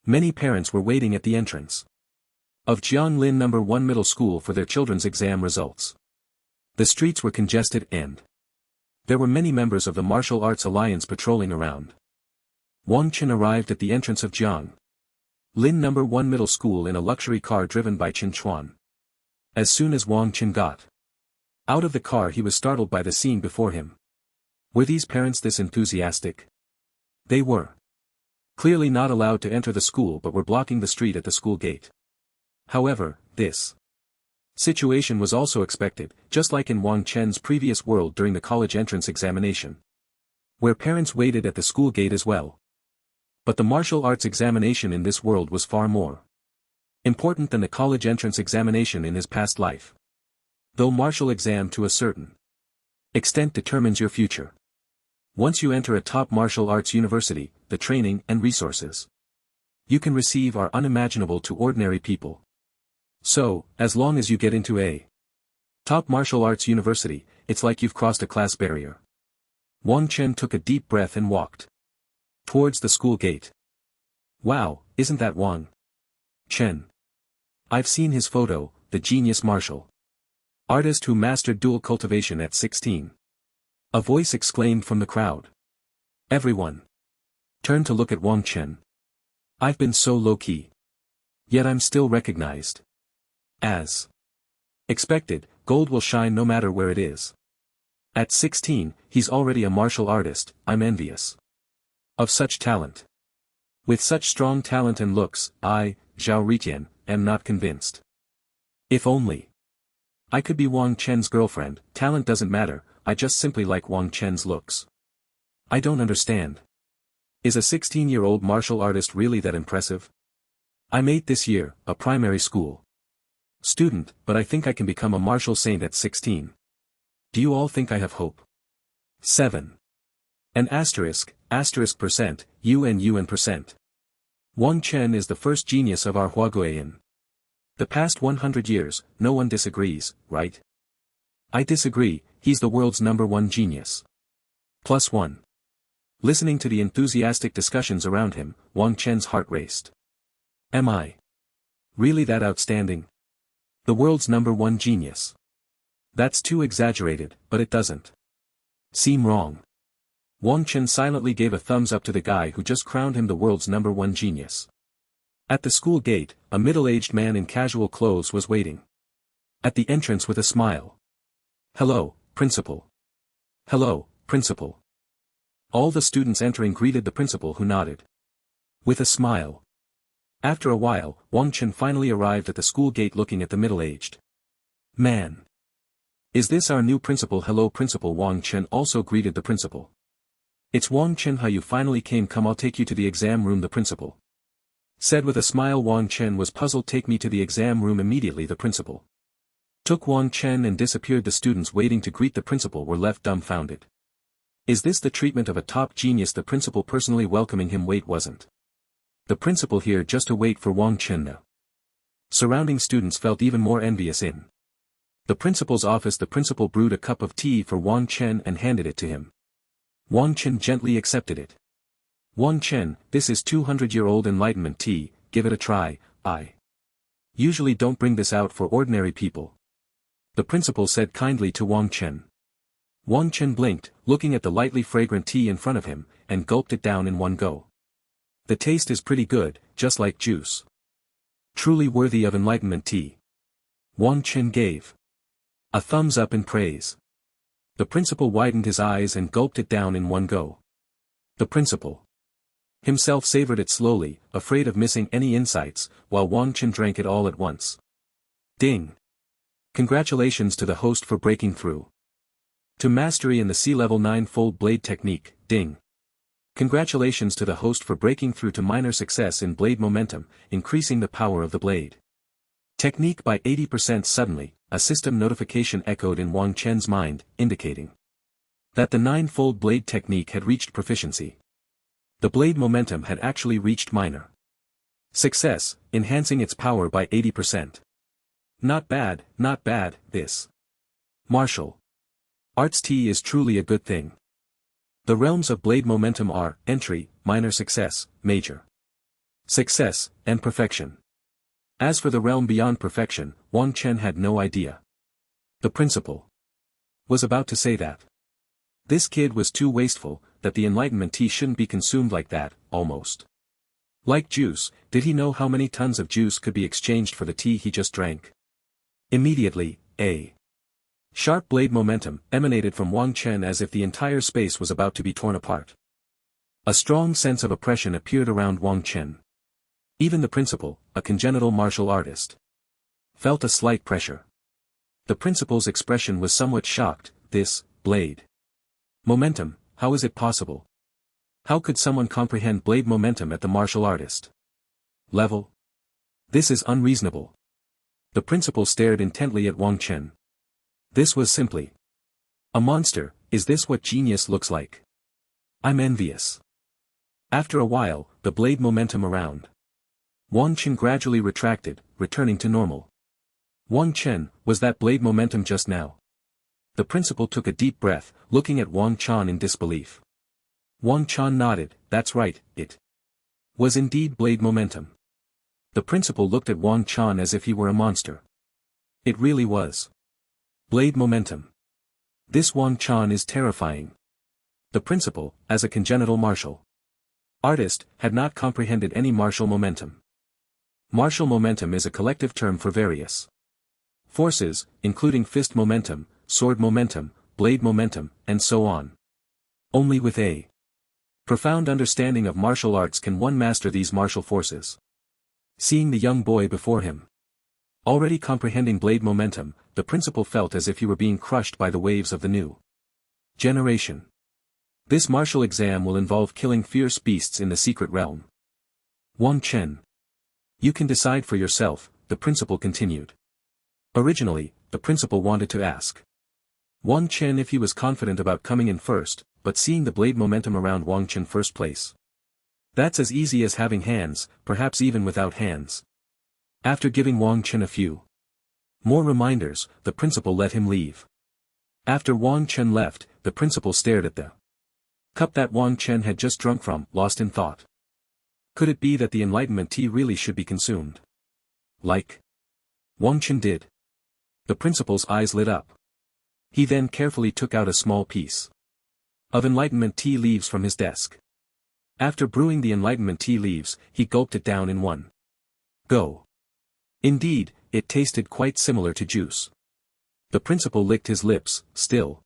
Many parents were waiting at the entrance of Jianglin No. 1 Middle School for their children's exam results. The streets were congested and there were many members of the Martial Arts Alliance patrolling around. Wang Chen arrived at the entrance of Jiang Lin No. 1 Middle School in a luxury car driven by Chen Chuan. As soon as Wang Chen got out of the car, he was startled by the scene before him. Were these parents this enthusiastic? They were clearly not allowed to enter the school but were blocking the street at the school gate. However, this situation was also expected, just like in Wang Chen's previous world during the college entrance examination, where parents waited at the school gate as well. But the martial arts examination in this world was far more important than the college entrance examination in his past life. Though martial exam to a certain extent determines your future. Once you enter a top martial arts university, the training and resources you can receive are unimaginable to ordinary people. So, as long as you get into a top martial arts university, it's like you've crossed a class barrier. Wang Chen took a deep breath and walked towards the school gate. Wow, isn't that Wang Chen? I've seen his photo, the genius martial artist who mastered dual cultivation at 16. A voice exclaimed from the crowd. Everyone turned to look at Wang Chen. I've been so low-key. Yet I'm still recognized. As expected, gold will shine no matter where it is. At 16, he's already a martial artist. I'm envious of such talent. With such strong talent and looks, I, Zhao Ritian, am not convinced. If only I could be Wang Chen's girlfriend. Talent doesn't matter, I just simply like Wang Chen's looks. I don't understand. Is a 16-year-old martial artist really that impressive? I'm 8 this year, a primary school student, but I think I can become a martial saint at 16. Do you all think I have hope? 7. An asterisk percent, %. Wang Chen is the first genius of our Huaguoyan. The past 100 years, no one disagrees, right? I disagree, he's the world's #1 genius. +1. Listening to the enthusiastic discussions around him, Wang Chen's heart raced. Am I really that outstanding? The world's #1 genius. That's too exaggerated, but it doesn't seem wrong. Wang Chen silently gave a thumbs up to the guy who just crowned him the world's #1 genius. At the school gate, a middle-aged man in casual clothes was waiting at the entrance with a smile. "Hello, principal." "Hello, principal." All the students entering greeted the principal, who nodded with a smile. After a while, Wang Chen finally arrived at the school gate looking at the middle-aged man. "Is this our new principal?" "Hello, principal." Wang Chen also greeted the principal. "It's Wang Chen. How you finally came. Come, I'll take you to the exam room," the principal said with a smile. Wang Chen was puzzled. "Take me to the exam room immediately." The principal took Wang Chen and disappeared. The students waiting to greet the principal were left dumbfounded. Is this the treatment of a top genius? The principal personally welcoming him. Wait, wasn't the principal here just to wait for Wang Chen? The surrounding students felt even more envious. In the principal's office, the principal brewed a cup of tea for Wang Chen and handed it to him. Wang Chen gently accepted it. "Wang Chen, this is 200-year-old enlightenment tea, give it a try. I usually don't bring this out for ordinary people," the principal said kindly to Wang Chen. Wang Chen blinked, looking at the lightly fragrant tea in front of him, and gulped it down in one go. "The taste is pretty good, just like juice. Truly worthy of enlightenment tea." Wang Chen gave a thumbs up in praise. The principal widened his eyes and gulped it down in one go. The principal himself savored it slowly, afraid of missing any insights, while Wang Chen drank it all at once. Ding! Congratulations to the host for breaking through to mastery in the C-level 9-fold blade technique. Ding! Congratulations to the host for breaking through to minor success in blade momentum, increasing the power of the blade technique by 80%. Suddenly, a system notification echoed in Wang Chen's mind, indicating that the 9-fold blade technique had reached proficiency. The blade momentum had actually reached minor success, enhancing its power by 80%. Not bad, not bad. This martial arts tea is truly a good thing. The realms of blade momentum are entry, minor success, major success, and perfection. As for the realm beyond perfection, Wang Chen had no idea. The principal was about to say that this kid was too wasteful, that the enlightenment tea shouldn't be consumed like that, almost like juice. Did he know how many tons of juice could be exchanged for the tea he just drank? Immediately, a sharp blade momentum emanated from Wang Chen as if the entire space was about to be torn apart. A strong sense of oppression appeared around Wang Chen. Even the principal, a congenital martial artist, felt a slight pressure. The principal's expression was somewhat shocked. This blade momentum, how is it possible? How could someone comprehend blade momentum at the martial artist level? This is unreasonable. The principal stared intently at Wang Chen. This was simply a monster. Is this what genius looks like? I'm envious. After a while, the blade momentum around Wang Chen gradually retracted, returning to normal. Wang Chen, was that blade momentum just now? The principal took a deep breath, looking at Wang Chen in disbelief. Wang Chen nodded. That's right, it was indeed blade momentum. The principal looked at Wang Chen as if he were a monster. It really was blade momentum. This Wang Chen is terrifying. The principal, as a congenital martial artist, had not comprehended any martial momentum. Martial momentum is a collective term for various forces, including fist momentum, sword momentum, blade momentum, and so on. Only with a profound understanding of martial arts can one master these martial forces. Seeing the young boy before him already comprehending blade momentum, the principal felt as if he were being crushed by the waves of the new generation. This martial exam will involve killing fierce beasts in the secret realm. Wang Chen, you can decide for yourself, the principal continued. Originally, the principal wanted to ask Wang Chen if he was confident about coming in first, but seeing the blade momentum around Wang Chen first place, that's as easy as having hands, perhaps even without hands. After giving Wang Chen a few more reminders, the principal let him leave. After Wang Chen left, the principal stared at the cup that Wang Chen had just drunk from, lost in thought. Could it be that the enlightenment tea really should be consumed like Wang Chen did? The principal's eyes lit up. He then carefully took out a small piece of enlightenment tea leaves from his desk. After brewing the enlightenment tea leaves, he gulped it down in one go. Indeed, it tasted quite similar to juice. The principal licked his lips, still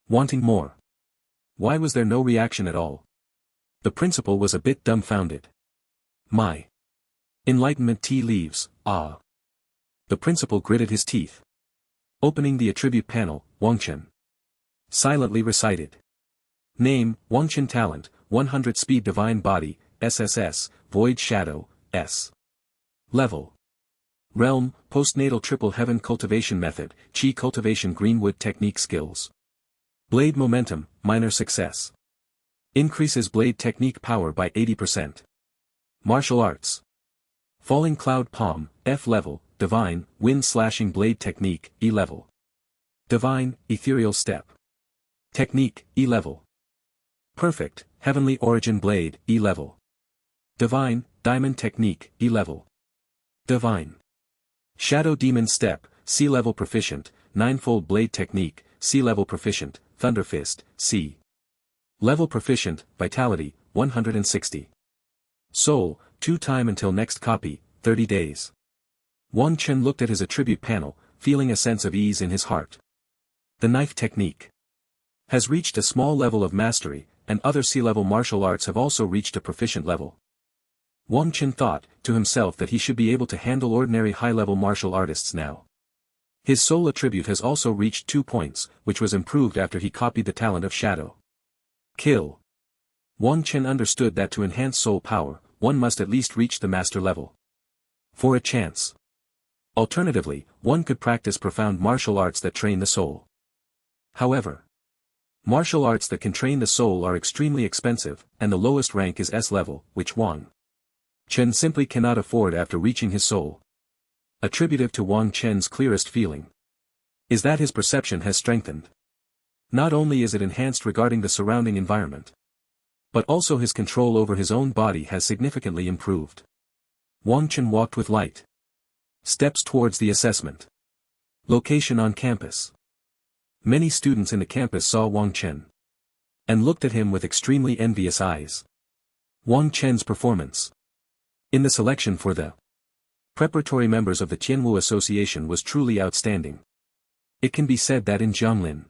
wanting more. Why was there no reaction at all? The principal was a bit dumbfounded. My enlightenment tea leaves, ah. The principal gritted his teeth. Opening the attribute panel, Wangchen silently recited. Name, Wangchen talent, 100 speed divine body, SSS, void shadow, S. Level. Realm, postnatal triple heaven cultivation method, chi cultivation greenwood technique skills. Blade momentum, minor success. Increases blade technique power by 80%. Martial arts. Falling cloud palm, F level, divine, wind slashing blade technique, E level. Divine, ethereal step. Technique, E level. Perfect, heavenly origin blade, E level. Divine, diamond technique, E level. Divine. Shadow demon step, C level proficient, ninefold blade technique, C level proficient, thunder fist, C. Level proficient, vitality, 160. Soul, 2 time until next copy, 30 days. Wangchen looked at his attribute panel, feeling a sense of ease in his heart. The knife technique has reached a small level of mastery, and other C-level martial arts have also reached a proficient level. Wangchen thought, to himself, that he should be able to handle ordinary high-level martial artists now. His soul attribute has also reached 2 points, which was improved after he copied the talent of Shadow Kill. Wangchen understood that to enhance soul power, one must at least reach the master level. For a chance. Alternatively, one could practice profound martial arts that train the soul. However, martial arts that can train the soul are extremely expensive, and the lowest rank is S level, which Wangchen simply cannot afford after reaching his soul. Attributive to Wangchen's clearest feeling is that his perception has strengthened. Not only is it enhanced regarding the surrounding environment, but also his control over his own body has significantly improved. Wangchen walked with light steps towards the assessment location on campus. Many students in the campus saw Wangchen and looked at him with extremely envious eyes. Wangchen's performance in the selection for the preparatory members of the Tianwu Association was truly outstanding. It can be said that in Jianglin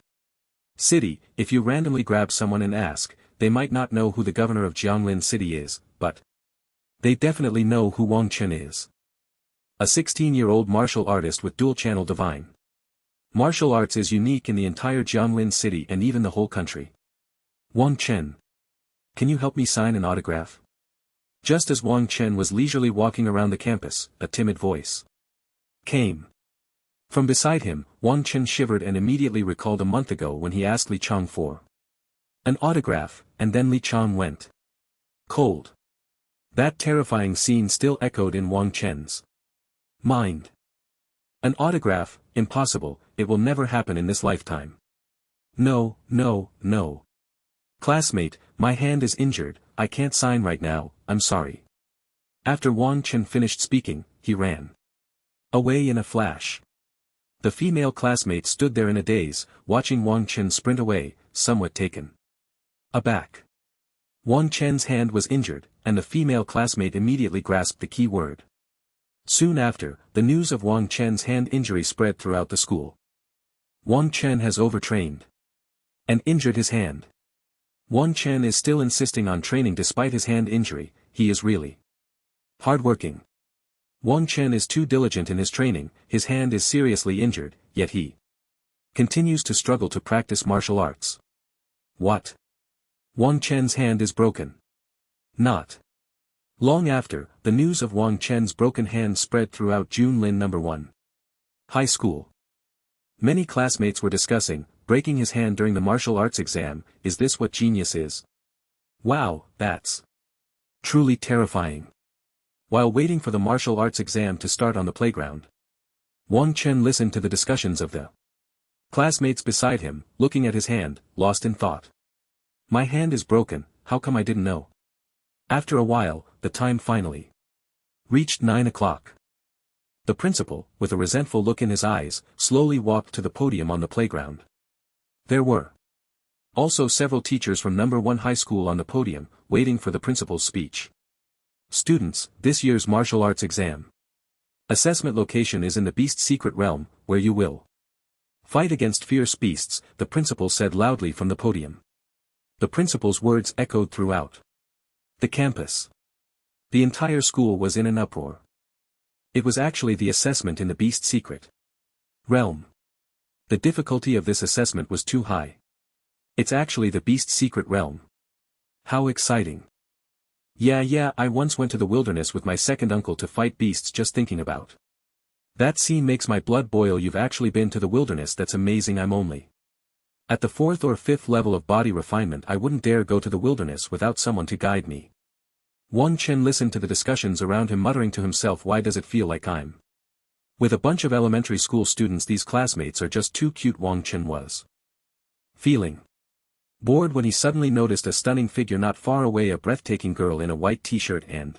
City, if you randomly grab someone and ask, they might not know who the governor of Jianglin City is, but they definitely know who Wangchen is. A 16-year-old martial artist with dual-channel divine martial arts is unique in the entire Jianglin City and even the whole country. Wangchen, can you help me sign an autograph? Just as Wangchen was leisurely walking around the campus, a timid voice came from beside him. Wangchen shivered and immediately recalled a month ago when he asked Li Chang for an autograph, and then Li Chang went cold. That terrifying scene still echoed in Wangchen's mind. An autograph, impossible, it will never happen in this lifetime. No, no, no. Classmate, my hand is injured, I can't sign right now, I'm sorry. After Wangchen finished speaking, he ran away in a flash. The female classmate stood there in a daze, watching Wangchen sprint away, somewhat taken aback. Wangchen's hand was injured, and the female classmate immediately grasped the key word. Soon after, the news of Wangchen's hand injury spread throughout the school. Wangchen has overtrained and injured his hand. Wangchen is still insisting on training despite his hand injury, he is really hardworking. Wangchen is too diligent in his training, his hand is seriously injured, yet he continues to struggle to practice martial arts. What? Wangchen's hand is broken. Not long after, the news of Wangchen's broken hand spread throughout Junlin No. 1 high school. Many classmates were discussing, breaking his hand during the martial arts exam, is this what genius is? Wow, that's truly terrifying. While waiting for the martial arts exam to start on the playground, Wangchen listened to the discussions of the classmates beside him, looking at his hand, lost in thought. My hand is broken, how come I didn't know? After a while, the time finally reached 9 o'clock. The principal, with a resentful look in his eyes, slowly walked to the podium on the playground. There were Also several teachers from number 1 high school on the podium, waiting for the principal's speech. Students, this year's martial arts exam. Assessment location is in the Beast's secret realm, where you will fight against fierce beasts, the principal said loudly from the podium. The principal's words echoed throughout the campus. The entire school was in an uproar. It was actually the assessment in the Beast's secret realm. The difficulty of this assessment was too high. It's actually the Beast's secret realm. How exciting. Yeah, I once went to the wilderness with my second uncle to fight beasts just thinking about that scene makes my blood boil. You've actually been to the wilderness? That's amazing. I'm only at the 4th or 5th level of body refinement. I wouldn't dare go to the wilderness without someone to guide me. Wang Chen listened to the discussions around him, muttering to himself, why does it feel like I'm with a bunch of elementary school students? These classmates are just too cute. Wang Chen was feeling bored when he suddenly noticed a stunning figure not far away, a breathtaking girl in a white t-shirt and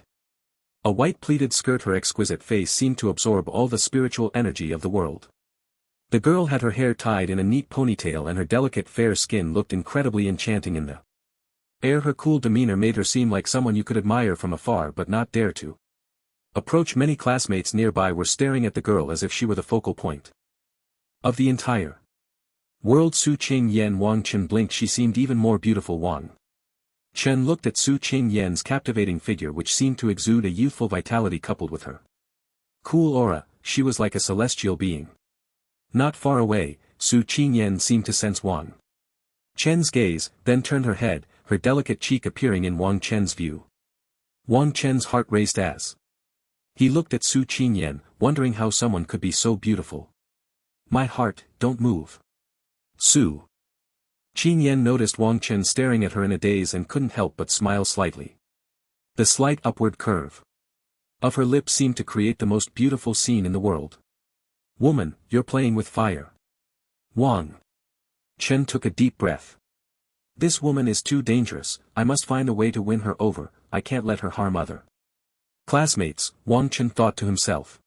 a white pleated skirt. Her exquisite face seemed to absorb all the spiritual energy of the world. The girl had her hair tied in a neat ponytail and her delicate fair skin looked incredibly enchanting in the air. Her cool demeanor made her seem like someone you could admire from afar but not dare to approach. Many classmates nearby were staring at the girl as if she were the focal point of the entire world. Su Qingyan. Wang Chen blinked. She seemed even more beautiful. Wang Chen looked at Su Qingyan's captivating figure, which seemed to exude a youthful vitality coupled with her cool aura. She was like a celestial being. Not far away, Su Qingyan seemed to sense Wang Chen's gaze, then turned her head, her delicate cheek appearing in Wang Chen's view. Wang Chen's heart raced as he looked at Su Qingyan, wondering how someone could be so beautiful. My heart, don't move. Su Qingyan noticed Wang Chen staring at her in a daze and couldn't help but smile slightly. The slight upward curve of her lips seemed to create the most beautiful scene in the world. Woman, you're playing with fire. Wang Chen took a deep breath. This woman is too dangerous. I must find a way to win her over. I can't let her harm other classmates, Wang Chen thought to himself.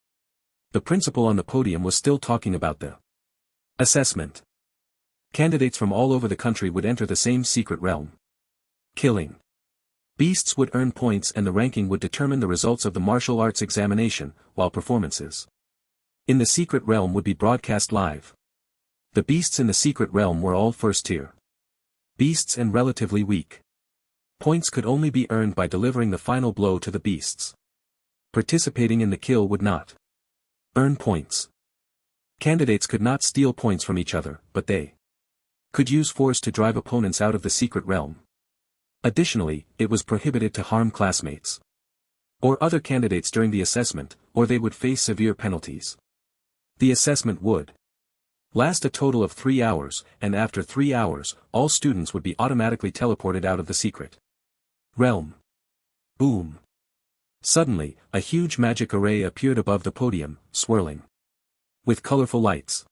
The principal on the podium was still talking about the assessment. Candidates from all over the country would enter the same secret realm. Killing beasts would earn points and the ranking would determine the results of the martial arts examination, while performances in the secret realm would be broadcast live. The beasts in the secret realm were all first-tier beasts and relatively weak. Points could only be earned by delivering the final blow to the beasts. Participating in the kill would not earn points. Candidates could not steal points from each other, but they could use force to drive opponents out of the secret realm. Additionally, it was prohibited to harm classmates or other candidates during the assessment, or they would face severe penalties. The assessment would last a total of 3 hours, and after 3 hours, all students would be automatically teleported out of the secret realm. Boom! Suddenly, a huge magic array appeared above the podium, swirling with colorful lights.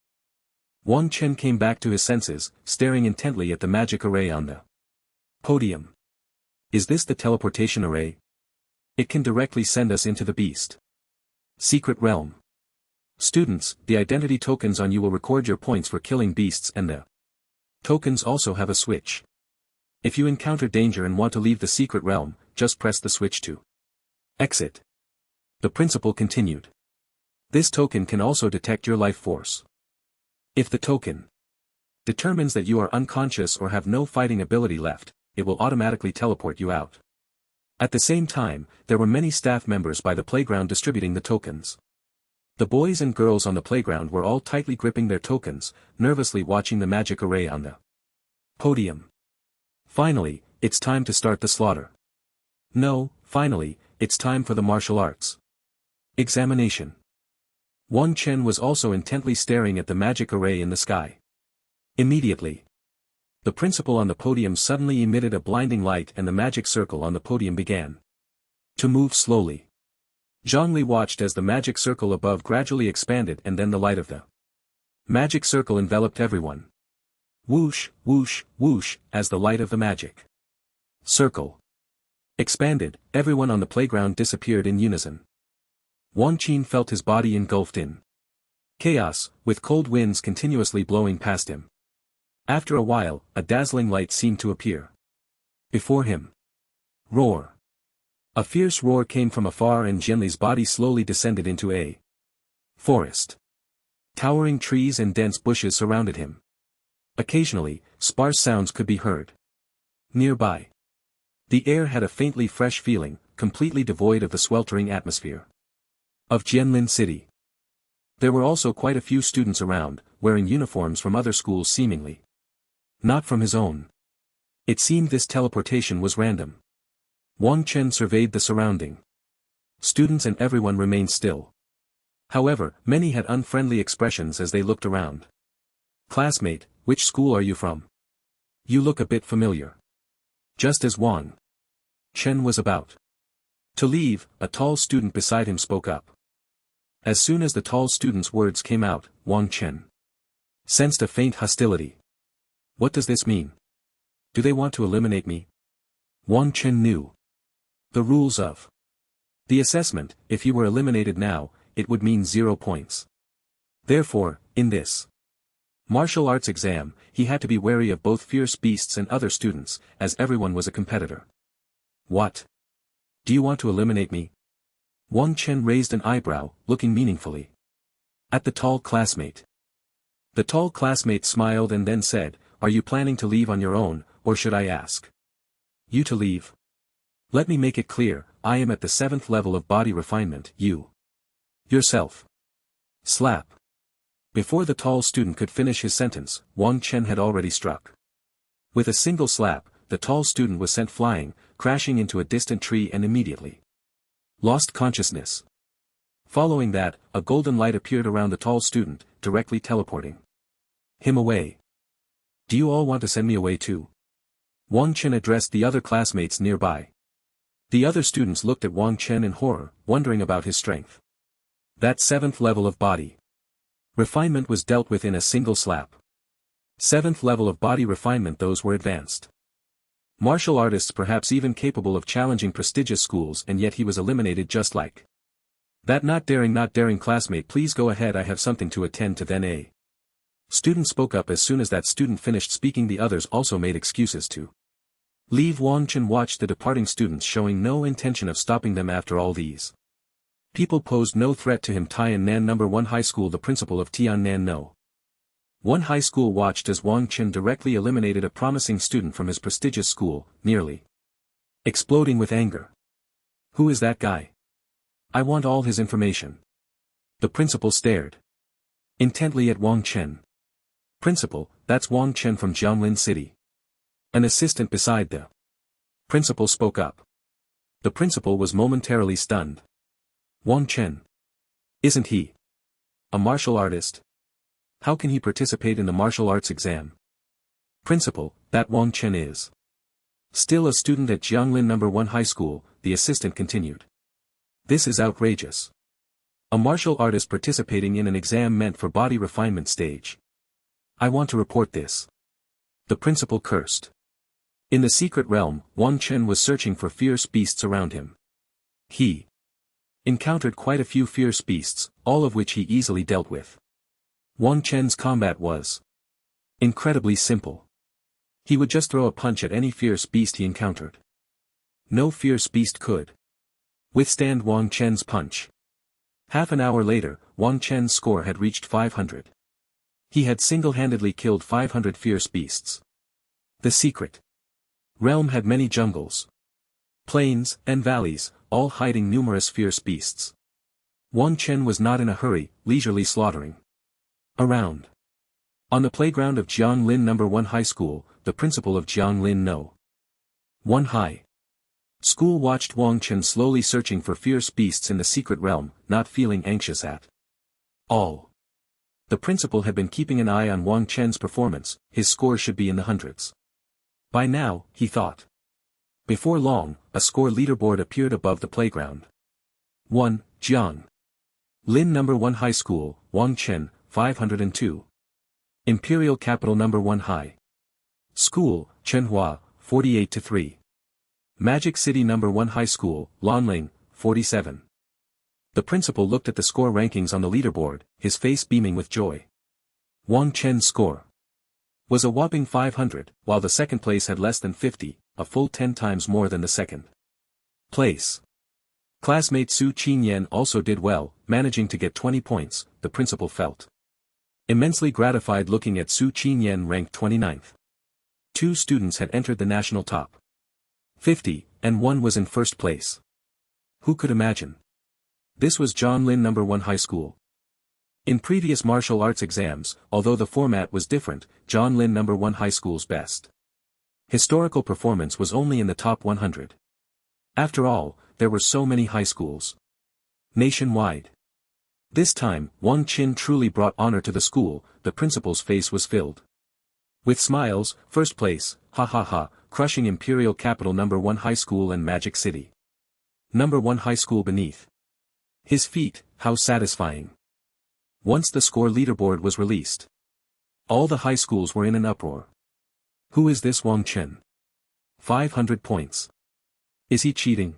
Wang Chen came back to his senses, staring intently at the magic array on the podium. Is this the teleportation array? It can directly send us into the beast secret realm. Students, the identity tokens on you will record your points for killing beasts, and the tokens also have a switch. If you encounter danger and want to leave the secret realm, just press the switch to exit. The principal continued. This token can also detect your life force. If the token determines that you are unconscious or have no fighting ability left, it will automatically teleport you out. At the same time, there were many staff members by the playground distributing the tokens. The boys and girls on the playground were all tightly gripping their tokens, nervously watching the magic array on the podium. Finally, it's time to start the slaughter. No, finally, it's time for the martial arts examination. Wang Chen was also intently staring at the magic array in the sky. Immediately, the principal on the podium suddenly emitted a blinding light and the magic circle on the podium began to move slowly. Zhongli watched as the magic circle above gradually expanded and then the light of the magic circle enveloped everyone. Whoosh, whoosh, whoosh, as the light of the magic circle expanded, everyone on the playground disappeared in unison. Wang Qin felt his body engulfed in chaos, with cold winds continuously blowing past him. After a while, a dazzling light seemed to appear before him. Roar. A fierce roar came from afar and Jianli's body slowly descended into a forest. Towering trees and dense bushes surrounded him. Occasionally, sparse sounds could be heard nearby. The air had a faintly fresh feeling, completely devoid of the sweltering atmosphere of Jianlin City. There were also quite a few students around, wearing uniforms from other schools seemingly not from his own. It seemed this teleportation was random. Wang Chen surveyed the surrounding students and everyone remained still. However, many had unfriendly expressions as they looked around. Classmate, which school are you from? You look a bit familiar. Just as Wang Chen was about to leave, a tall student beside him spoke up. As soon as the tall student's words came out, Wang Chen sensed a faint hostility. What does this mean? Do they want to eliminate me? Wang Chen knew the rules of the assessment. If he were eliminated now, it would mean 0 points. Therefore, in this martial arts exam, he had to be wary of both fierce beasts and other students, as everyone was a competitor. What? Do you want to eliminate me? Wang Chen raised an eyebrow, looking meaningfully at the tall classmate. The tall classmate smiled and then said, "Are you planning to leave on your own, or should I ask you to leave? Let me make it clear, I am at the 7th level of body refinement, you yourself." Slap. Before the tall student could finish his sentence, Wang Chen had already struck. With a single slap, the tall student was sent flying, crashing into a distant tree and immediately lost consciousness. Following that, a golden light appeared around the tall student, directly teleporting him away. Do you all want to send me away too? Wang Chen addressed the other classmates nearby. The other students looked at Wang Chen in horror, wondering about his strength. That 7th level of body refinement was dealt with in a single slap. 7th level of body refinement, those were advanced martial artists, perhaps even capable of challenging prestigious schools, and yet he was eliminated just like that. Not daring classmate, please go ahead, I have something to attend to. Then a student spoke up. As soon as that student finished speaking, the others also made excuses to leave. Wang Chen watched the departing students, showing no intention of stopping them. After all, these people posed no threat to him. Tiannan No. 1 High School. The principal of Tiannan No. 1 High School watched as Wang Chen directly eliminated a promising student from his prestigious school, nearly exploding with anger. Who is that guy? I want all his information. The principal stared intently at Wang Chen. Principal, that's Wang Chen from Jianlin City. An assistant beside the principal spoke up. The principal was momentarily stunned. Wang Chen. Isn't he a martial artist? How can he participate in the martial arts exam? Principal, that Wang Chen is still a student at Jianglin No. 1 High School, the assistant continued. This is outrageous. A martial artist participating in an exam meant for body refinement stage. I want to report this. The principal cursed. In the secret realm, Wang Chen was searching for fierce beasts around him. He encountered quite a few fierce beasts, all of which he easily dealt with. Wang Chen's combat was incredibly simple. He would just throw a punch at any fierce beast he encountered. No fierce beast could withstand Wang Chen's punch. Half an hour later, Wang Chen's score had reached 500. He had single-handedly killed 500 fierce beasts. The secret realm had many jungles, plains, and valleys, all hiding numerous fierce beasts. Wang Chen was not in a hurry, leisurely slaughtering around. On the playground of Jianglin No. 1 High School, the principal of Jianglin No. 1 High School watched Wang Chen slowly searching for fierce beasts in the secret realm, not feeling anxious at all. The principal had been keeping an eye on Wang Chen's performance. His score should be in the hundreds by now, he thought. Before long, a score leaderboard appeared above the playground. 1. Jiang Lin No. 1 High School, Wang Chen, 502. Imperial Capital No. 1 High School, Chenhua, 48-3. Magic City No. 1 High School, Lanling, 47. The principal looked at the score rankings on the leaderboard, his face beaming with joy. Wang Chen's score was a whopping 500, while the second place had less than 50, a full 10 times more than the second place. Classmate Su Qinyan also did well, managing to get 20 points, the principal felt immensely gratified looking at Su Qinyan ranked 29th. Two students had entered the national top 50, and one was in first place. Who could imagine? This was Jianglin No. 1 High School. In previous martial arts exams, although the format was different, Jianglin No. 1 High School's best historical performance was only in the top 100. After all, there were so many high schools nationwide. This time, Wang Qin truly brought honor to the school. The principal's face was filled with smiles. First place, ha ha ha, crushing Imperial Capital No. 1 High School and Magic City No. 1 High School beneath his feet. How satisfying. Once the score leaderboard was released, all the high schools were in an uproar. Who is this Wang Qin? 500 points. Is he cheating?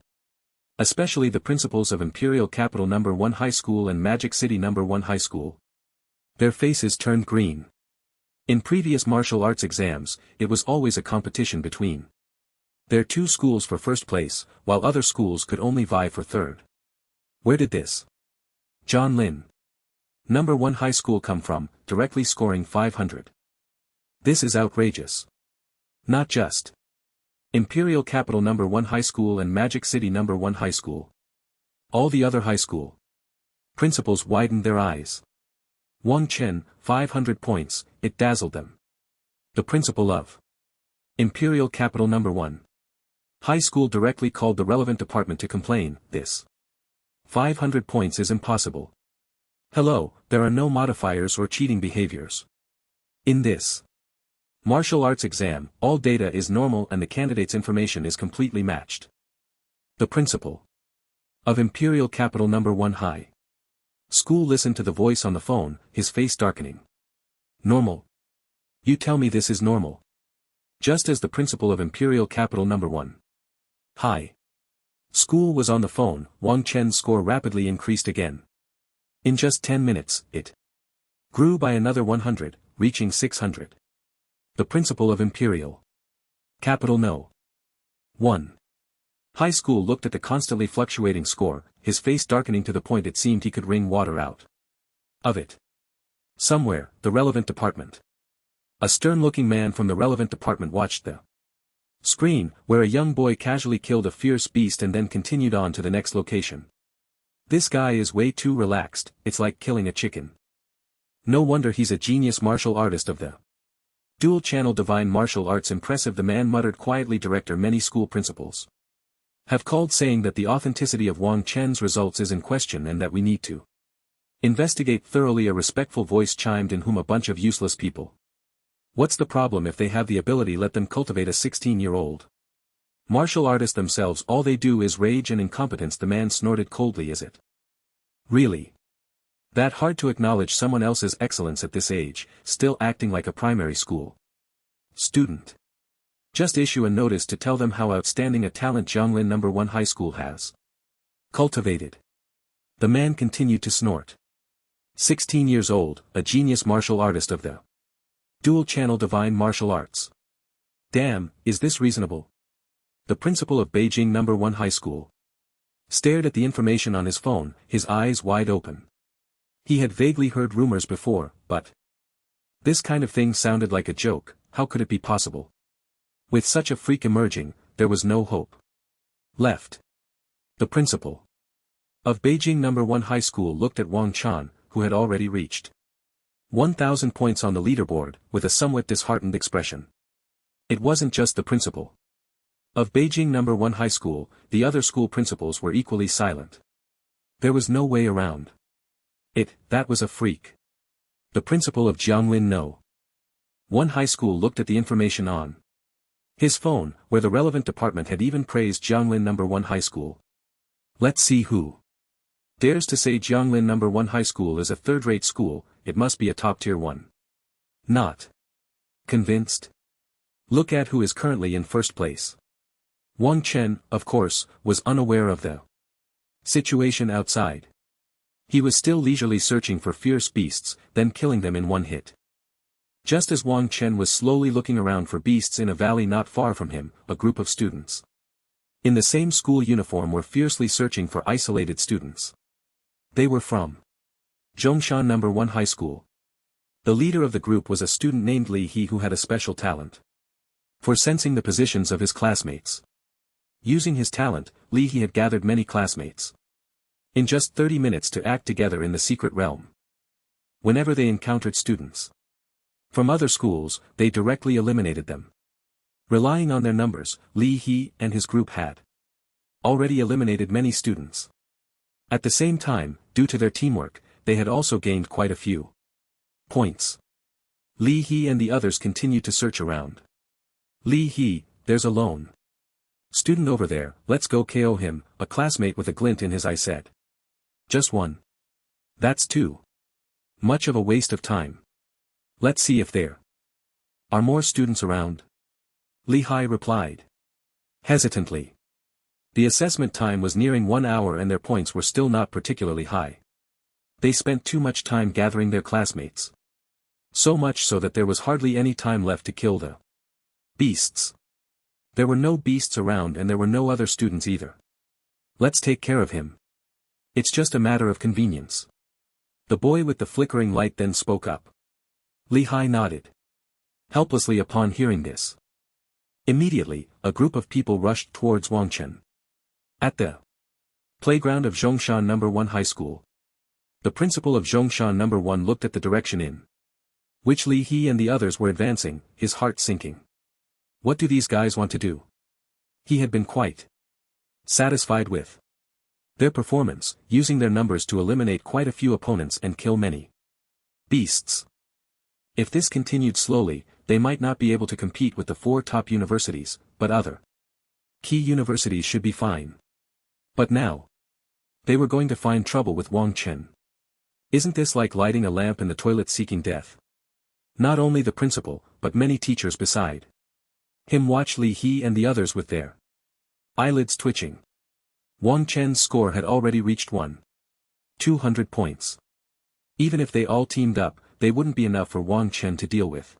Especially the principals of Imperial Capital No. 1 High School and Magic City No. 1 High School. Their faces turned green. In previous martial arts exams, it was always a competition between their two schools for first place, while other schools could only vie for third. Where did this Jianglin No. 1 High School come from, directly scoring 500? This is outrageous. Not just Imperial Capital No. 1 High School and Magic City No. 1 High School. All the other high school principals widened their eyes. Wang Qin, 500 points, it dazzled them. The principal of Imperial Capital No. 1 High School directly called the relevant department to complain. This 500 points is impossible. Hello, there are no modifiers or cheating behaviors. In this martial arts exam, all data is normal and the candidate's information is completely matched. The principal of Imperial Capital No. 1 High School listened to the voice on the phone, his face darkening. Normal? You tell me this is normal? Just as the principal of Imperial Capital No. 1 High School was on the phone, Wang Chen's score rapidly increased again. In just 10 minutes, it grew by another 100, reaching 600. The principal of Imperial Capital No. 1 High School looked at the constantly fluctuating score, his face darkening to the point it seemed he could wring water out of it. Somewhere, the relevant department. A stern-looking man from the relevant department watched the screen, where a young boy casually killed a fierce beast and then continued on to the next location. This guy is way too relaxed, it's like killing a chicken. No wonder he's a genius martial artist of the dual-channel divine martial arts. Impressive, the man muttered quietly. Director, many school principals have called saying that the authenticity of Wang Chen's results is in question and that we need to investigate thoroughly. A respectful voice chimed in. Whom a bunch of useless people. What's the problem? If they have the ability, let them cultivate. A 16-year-old martial artist themselves, all they do is rage and incompetence. The man snorted coldly. Is it really that hard to acknowledge someone else's excellence at this age, still acting like a primary school student? Just issue a notice to tell them how outstanding a talent Jianglin No. 1 High School has cultivated. The man continued to snort. 16 years old, a genius martial artist of the dual-channel divine martial arts. Damn, is this reasonable? The principal of Beijing No. 1 High School stared at the information on his phone, his eyes wide open. He had vaguely heard rumors before, but this kind of thing sounded like a joke. How could it be possible? With such a freak emerging, there was no hope left. The principal of Beijing No. 1 High School looked at Wang Chan, who had already reached 1,000 points on the leaderboard, with a somewhat disheartened expression. It wasn't just the principal of Beijing No. 1 High School, the other school principals were equally silent. There was no way around it. That was a freak. The principal of Jianglin No. 1 High School looked at the information on his phone, where the relevant department had even praised Jianglin No. 1 High School. Let's see who dares to say Jianglin No. 1 High School is a third-rate school. It must be a top-tier one. Not convinced? Look at who is currently in first place. Wang Chen, of course, was unaware of the situation outside. He was still leisurely searching for fierce beasts, then killing them in one hit. Just as Wang Chen was slowly looking around for beasts in a valley not far from him, a group of students in the same school uniform were fiercely searching for isolated students. They were from Zhongshan No. 1 High School. The leader of the group was a student named Li He who had a special talent for sensing the positions of his classmates. Using his talent, Li He had gathered many classmates in just 30 minutes to act together in the secret realm. Whenever they encountered students from other schools, they directly eliminated them. Relying on their numbers, Li He and his group had already eliminated many students. At the same time, due to their teamwork, they had also gained quite a few points. Li He and the others continued to search around. Li He, there's a lone student over there, let's go KO him, a classmate with a glint in his eye said. Just one. That's too much of a waste of time. Let's see if there are more students around. Li Hai replied hesitantly. The assessment time was nearing 1 hour and their points were still not particularly high. They spent too much time gathering their classmates. So much so that there was hardly any time left to kill the beasts. There were no beasts around and there were no other students either. Let's take care of him. It's just a matter of convenience. The boy with the flickering light then spoke up. Li Hai nodded helplessly upon hearing this. Immediately, a group of people rushed towards Wang Chen. At the playground of Zhongshan No. 1 High School. The principal of Zhongshan No. 1 looked at the direction in which Li He and the others were advancing, his heart sinking. What do these guys want to do? He had been quite satisfied with their performance, using their numbers to eliminate quite a few opponents and kill many beasts. If this continued slowly, they might not be able to compete with the 4 top universities, but other key universities should be fine. But now, they were going to find trouble with Wang Chen. Isn't this like lighting a lamp in the toilet seeking death? Not only the principal, but many teachers beside him watch Li He and the others with their eyelids twitching. Wang Chen's score had already reached 200 points. Even if they all teamed up, they wouldn't be enough for Wang Chen to deal with.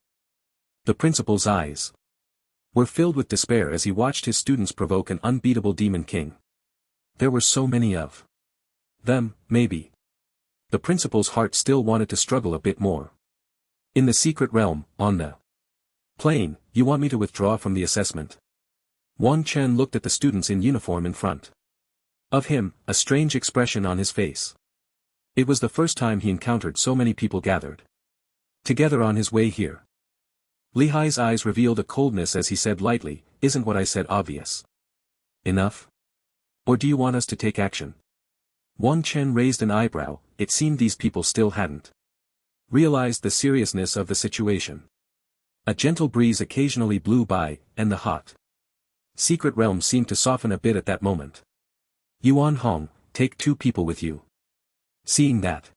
The principal's eyes were filled with despair as he watched his students provoke an unbeatable demon king. There were so many of them, maybe the principal's heart still wanted to struggle a bit more. In the secret realm, on the plane, you want me to withdraw from the assessment? Wang Chen looked at the students in uniform in front of him, a strange expression on his face. It was the first time he encountered so many people gathered together on his way here. Li Hai's eyes revealed a coldness as he said lightly, isn't what I said obvious enough? Or do you want us to take action? Wang Chen raised an eyebrow, it seemed these people still hadn't realized the seriousness of the situation. A gentle breeze occasionally blew by, and the hot secret realm seemed to soften a bit at that moment. Yuan Hong, take 2 people with you. Seeing that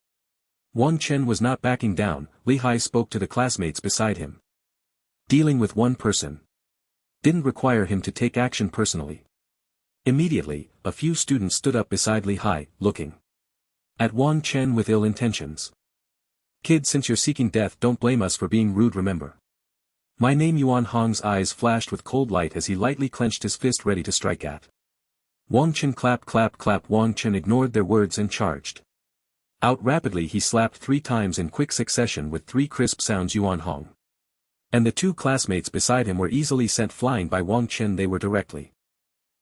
Wang Chen was not backing down, Li Hai spoke to the classmates beside him. Dealing with one person didn't require him to take action personally. Immediately, a few students stood up beside Li Hai, looking at Wang Chen with ill intentions. Kid, since you're seeking death, don't blame us for being rude, remember. My name. Yuan Hong's eyes flashed with cold light as he lightly clenched his fist ready to strike at Wang Chen. Clap clap clap. Wang Chen ignored their words and charged out rapidly. He slapped 3 times in quick succession with 3 crisp sounds. Yuan Hong and the 2 classmates beside him were easily sent flying by Wang Chen. They were directly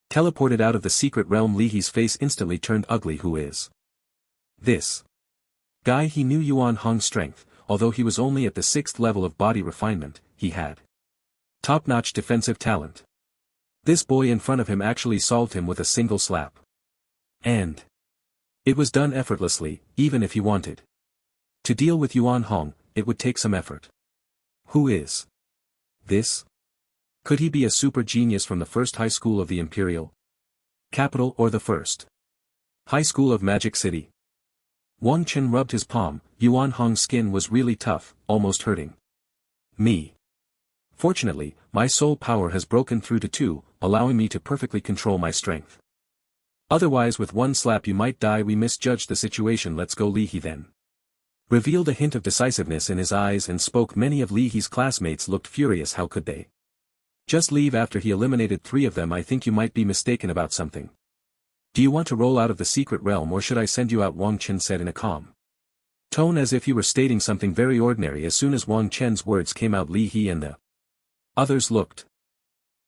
teleported out of the secret realm. Li He's face instantly turned ugly. Who is this guy? He knew Yuan Hong's strength, although he was only at the 6th level of body refinement, he had top-notch defensive talent. This boy in front of him actually solved him with a single slap. And it was done effortlessly, even if he wanted to deal with Yuan Hong, it would take some effort. Who is this? Could he be a super genius from the first high school of the Imperial capital or the first high school of Magic City? Wang Chen rubbed his palm. Yuan Hong's skin was really tough, almost hurting me. Fortunately, my soul power has broken through to 2, allowing me to perfectly control my strength. Otherwise with one slap you might die. We misjudged the situation. Let's go. Li He then revealed a hint of decisiveness in his eyes and spoke. Many of Li He's classmates looked furious. How could they just leave after he eliminated 3 of them? I think you might be mistaken about something. Do you want to roll out of the secret realm or should I send you out? Wang Chen said in a calm tone as if he were stating something very ordinary. As soon as Wang Chen's words came out, Li He and the others looked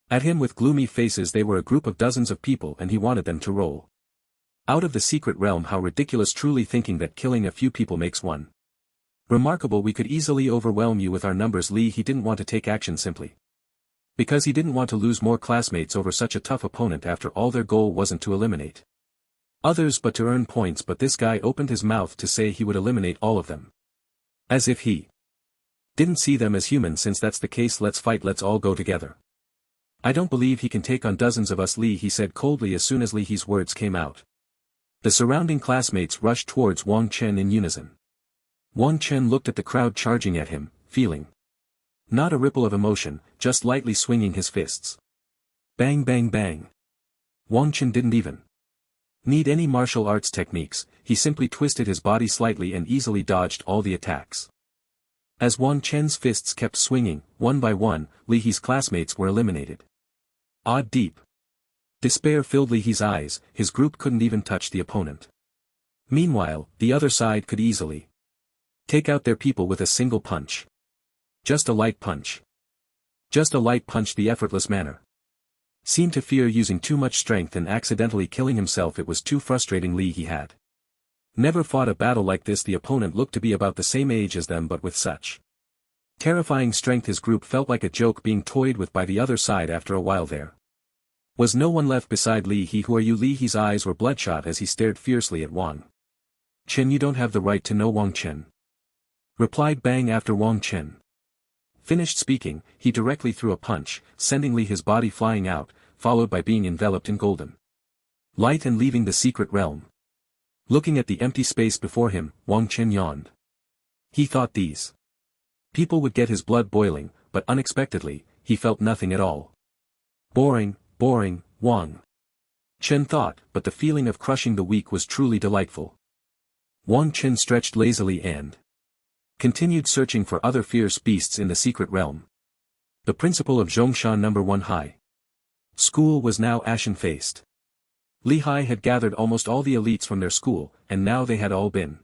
at him with gloomy faces. They were a group of dozens of people and he wanted them to roll out of the secret realm. How ridiculous, truly thinking that killing a few people makes one remarkable. We could easily overwhelm you with our numbers. Li He didn't want to take action simply because he didn't want to lose more classmates over such a tough opponent. After all, their goal wasn't to eliminate others but to earn points. But this guy opened his mouth to say he would eliminate all of them. As if he didn't see them as human. Since that's the case, let's fight, let's all go together. I don't believe he can take on dozens of us, Li He said coldly. As soon as Li He's words came out, the surrounding classmates rushed towards Wang Chen in unison. Wang Chen looked at the crowd charging at him, feeling not a ripple of emotion, just lightly swinging his fists. Bang bang bang. Wang Chen didn't even need any martial arts techniques, he simply twisted his body slightly and easily dodged all the attacks. As Wang Chen's fists kept swinging, one by one, Li He's classmates were eliminated. Odd deep despair filled Li He's eyes. His group couldn't even touch the opponent. Meanwhile, the other side could easily take out their people with a single punch. Just a light punch. Just a light punch. The effortless manner seemed to fear using too much strength and accidentally killing himself. It was too frustrating. Li He had never fought a battle like this. The opponent looked to be about the same age as them, but with such terrifying strength his group felt like a joke being toyed with by the other side. After a while there was no one left beside Li He. Who are you? Li He's eyes were bloodshot as he stared fiercely at Wang Chen. You don't have the right to know, Wang Chen replied. Bang. After Wang Chen finished speaking, he directly threw a punch, sending Li He's body flying out, followed by being enveloped in golden light and leaving the secret realm. Looking at the empty space before him, Wang Chen yawned. He thought these people would get his blood boiling, but unexpectedly, he felt nothing at all. Boring, boring, Wang Chen thought, but the feeling of crushing the weak was truly delightful. Wang Chen stretched lazily and continued searching for other fierce beasts in the secret realm. The principal of Zhongshan No. 1 High School was now ashen-faced. Li Hai had gathered almost all the elites from their school, and now they had all been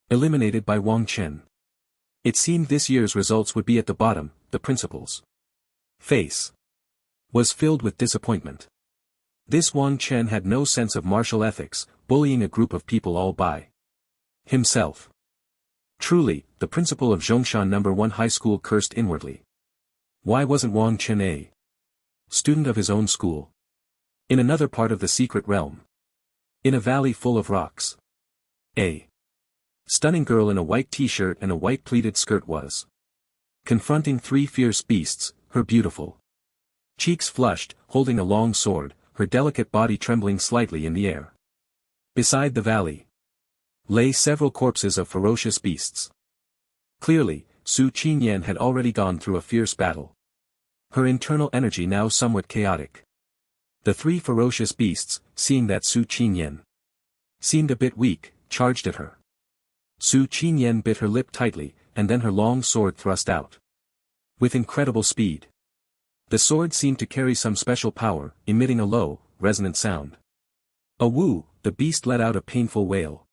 eliminated by Wang Chen. It seemed this year's results would be at the bottom. The principal's face was filled with disappointment. This Wang Chen had no sense of martial ethics, bullying a group of people all by himself. Truly, the principal of Zhongshan No. 1 High School cursed inwardly. Why wasn't Wang Chen a student of his own school? In another part of the secret realm, in a valley full of rocks, a stunning girl in a white t-shirt and a white pleated skirt was confronting 3 fierce beasts, her beautiful cheeks flushed, holding a long sword, her delicate body trembling slightly in the air. Beside the valley lay several corpses of ferocious beasts. Clearly, Su Qingyan had already gone through a fierce battle. Her internal energy now somewhat chaotic. The 3 ferocious beasts, seeing that Su Qingyan seemed a bit weak, charged at her. Su Qingyan bit her lip tightly, and then her long sword thrust out with incredible speed. The sword seemed to carry some special power, emitting a low, resonant sound. A woo, the beast let out a painful wail.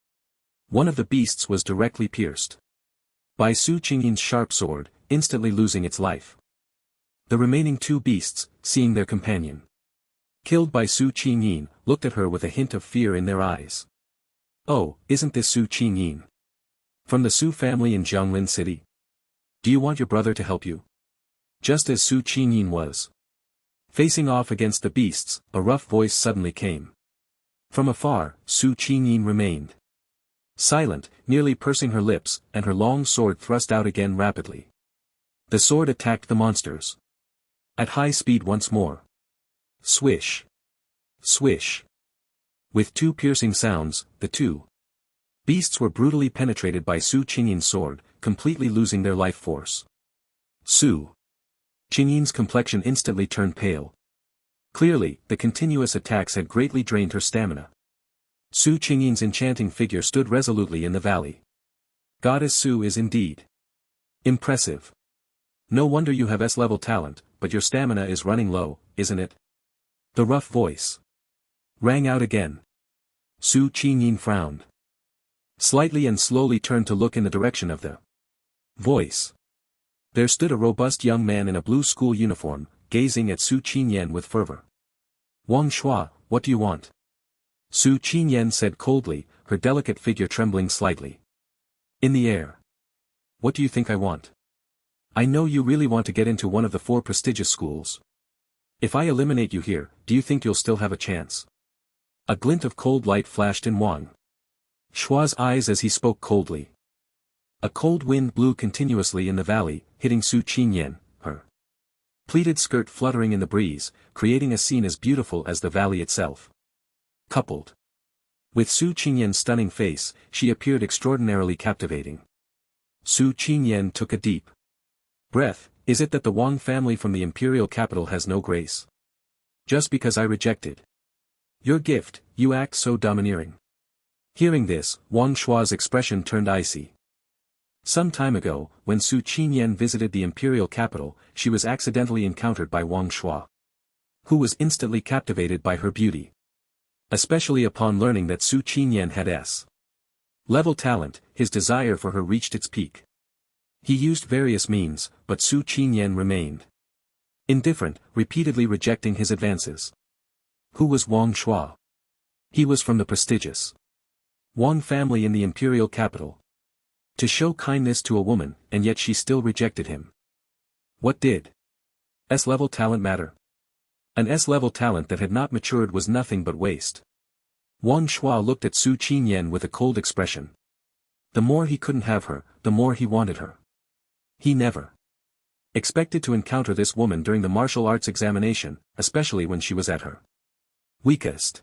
One of the beasts was directly pierced by Su Qingyan's sharp sword, instantly losing its life. The remaining 2 beasts, seeing their companion killed by Su Qingyan, looked at her with a hint of fear in their eyes. Oh, isn't this Su Qingyan from the Su family in Jianglin City? Do you want your brother to help you? Just as Su Qingyan was facing off against the beasts, a rough voice suddenly came. From afar, Su Qingyan remained silent, nearly pursing her lips, and her long sword thrust out again rapidly. The sword attacked the monsters at high speed once more. Swish. Swish. With 2 piercing sounds, the 2 beasts were brutally penetrated by Su Qingyan's sword, completely losing their life force. Su Qingyan's complexion instantly turned pale. Clearly, the continuous attacks had greatly drained her stamina. Su Qingyan's enchanting figure stood resolutely in the valley. Goddess Su is indeed impressive. No wonder you have S-level talent, but your stamina is running low, isn't it? The rough voice rang out again. Su Qingyin frowned slightly and slowly turned to look in the direction of the voice. There stood a robust young man in a blue school uniform, gazing at Su Qingyan with fervor. Wang Shua, what do you want? Su Qingyan said coldly, her delicate figure trembling slightly. In the air. What do you think I want? I know you really want to get into one of the 4 prestigious schools. If I eliminate you here, do you think you'll still have a chance? A glint of cold light flashed in Wang Shua's eyes as he spoke coldly. A cold wind blew continuously in the valley, hitting Su Qingyan, her pleated skirt fluttering in the breeze, creating a scene as beautiful as the valley itself. Coupled with Su Qingyan's stunning face, she appeared extraordinarily captivating. Su Qingyan took a deep breath. Is it that the Wang family from the imperial capital has no grace? Just because I rejected your gift, you act so domineering. Hearing this, Wang Shua's expression turned icy. Some time ago, when Su Qingyan visited the imperial capital, she was accidentally encountered by Wang Shua, who was instantly captivated by her beauty. Especially upon learning that Su Qingyan had S-level talent, his desire for her reached its peak. He used various means, but Su Qingyan remained indifferent, repeatedly rejecting his advances. Who was Wang Shua? He was from the prestigious Wang family in the imperial capital. To show kindness to a woman, and yet she still rejected him. What did S-level talent matter? An S-level talent that had not matured was nothing but waste. Wang Shua looked at Su Qingyan with a cold expression. The more he couldn't have her, the more he wanted her. He never expected to encounter this woman during the martial arts examination, especially when she was at her weakest.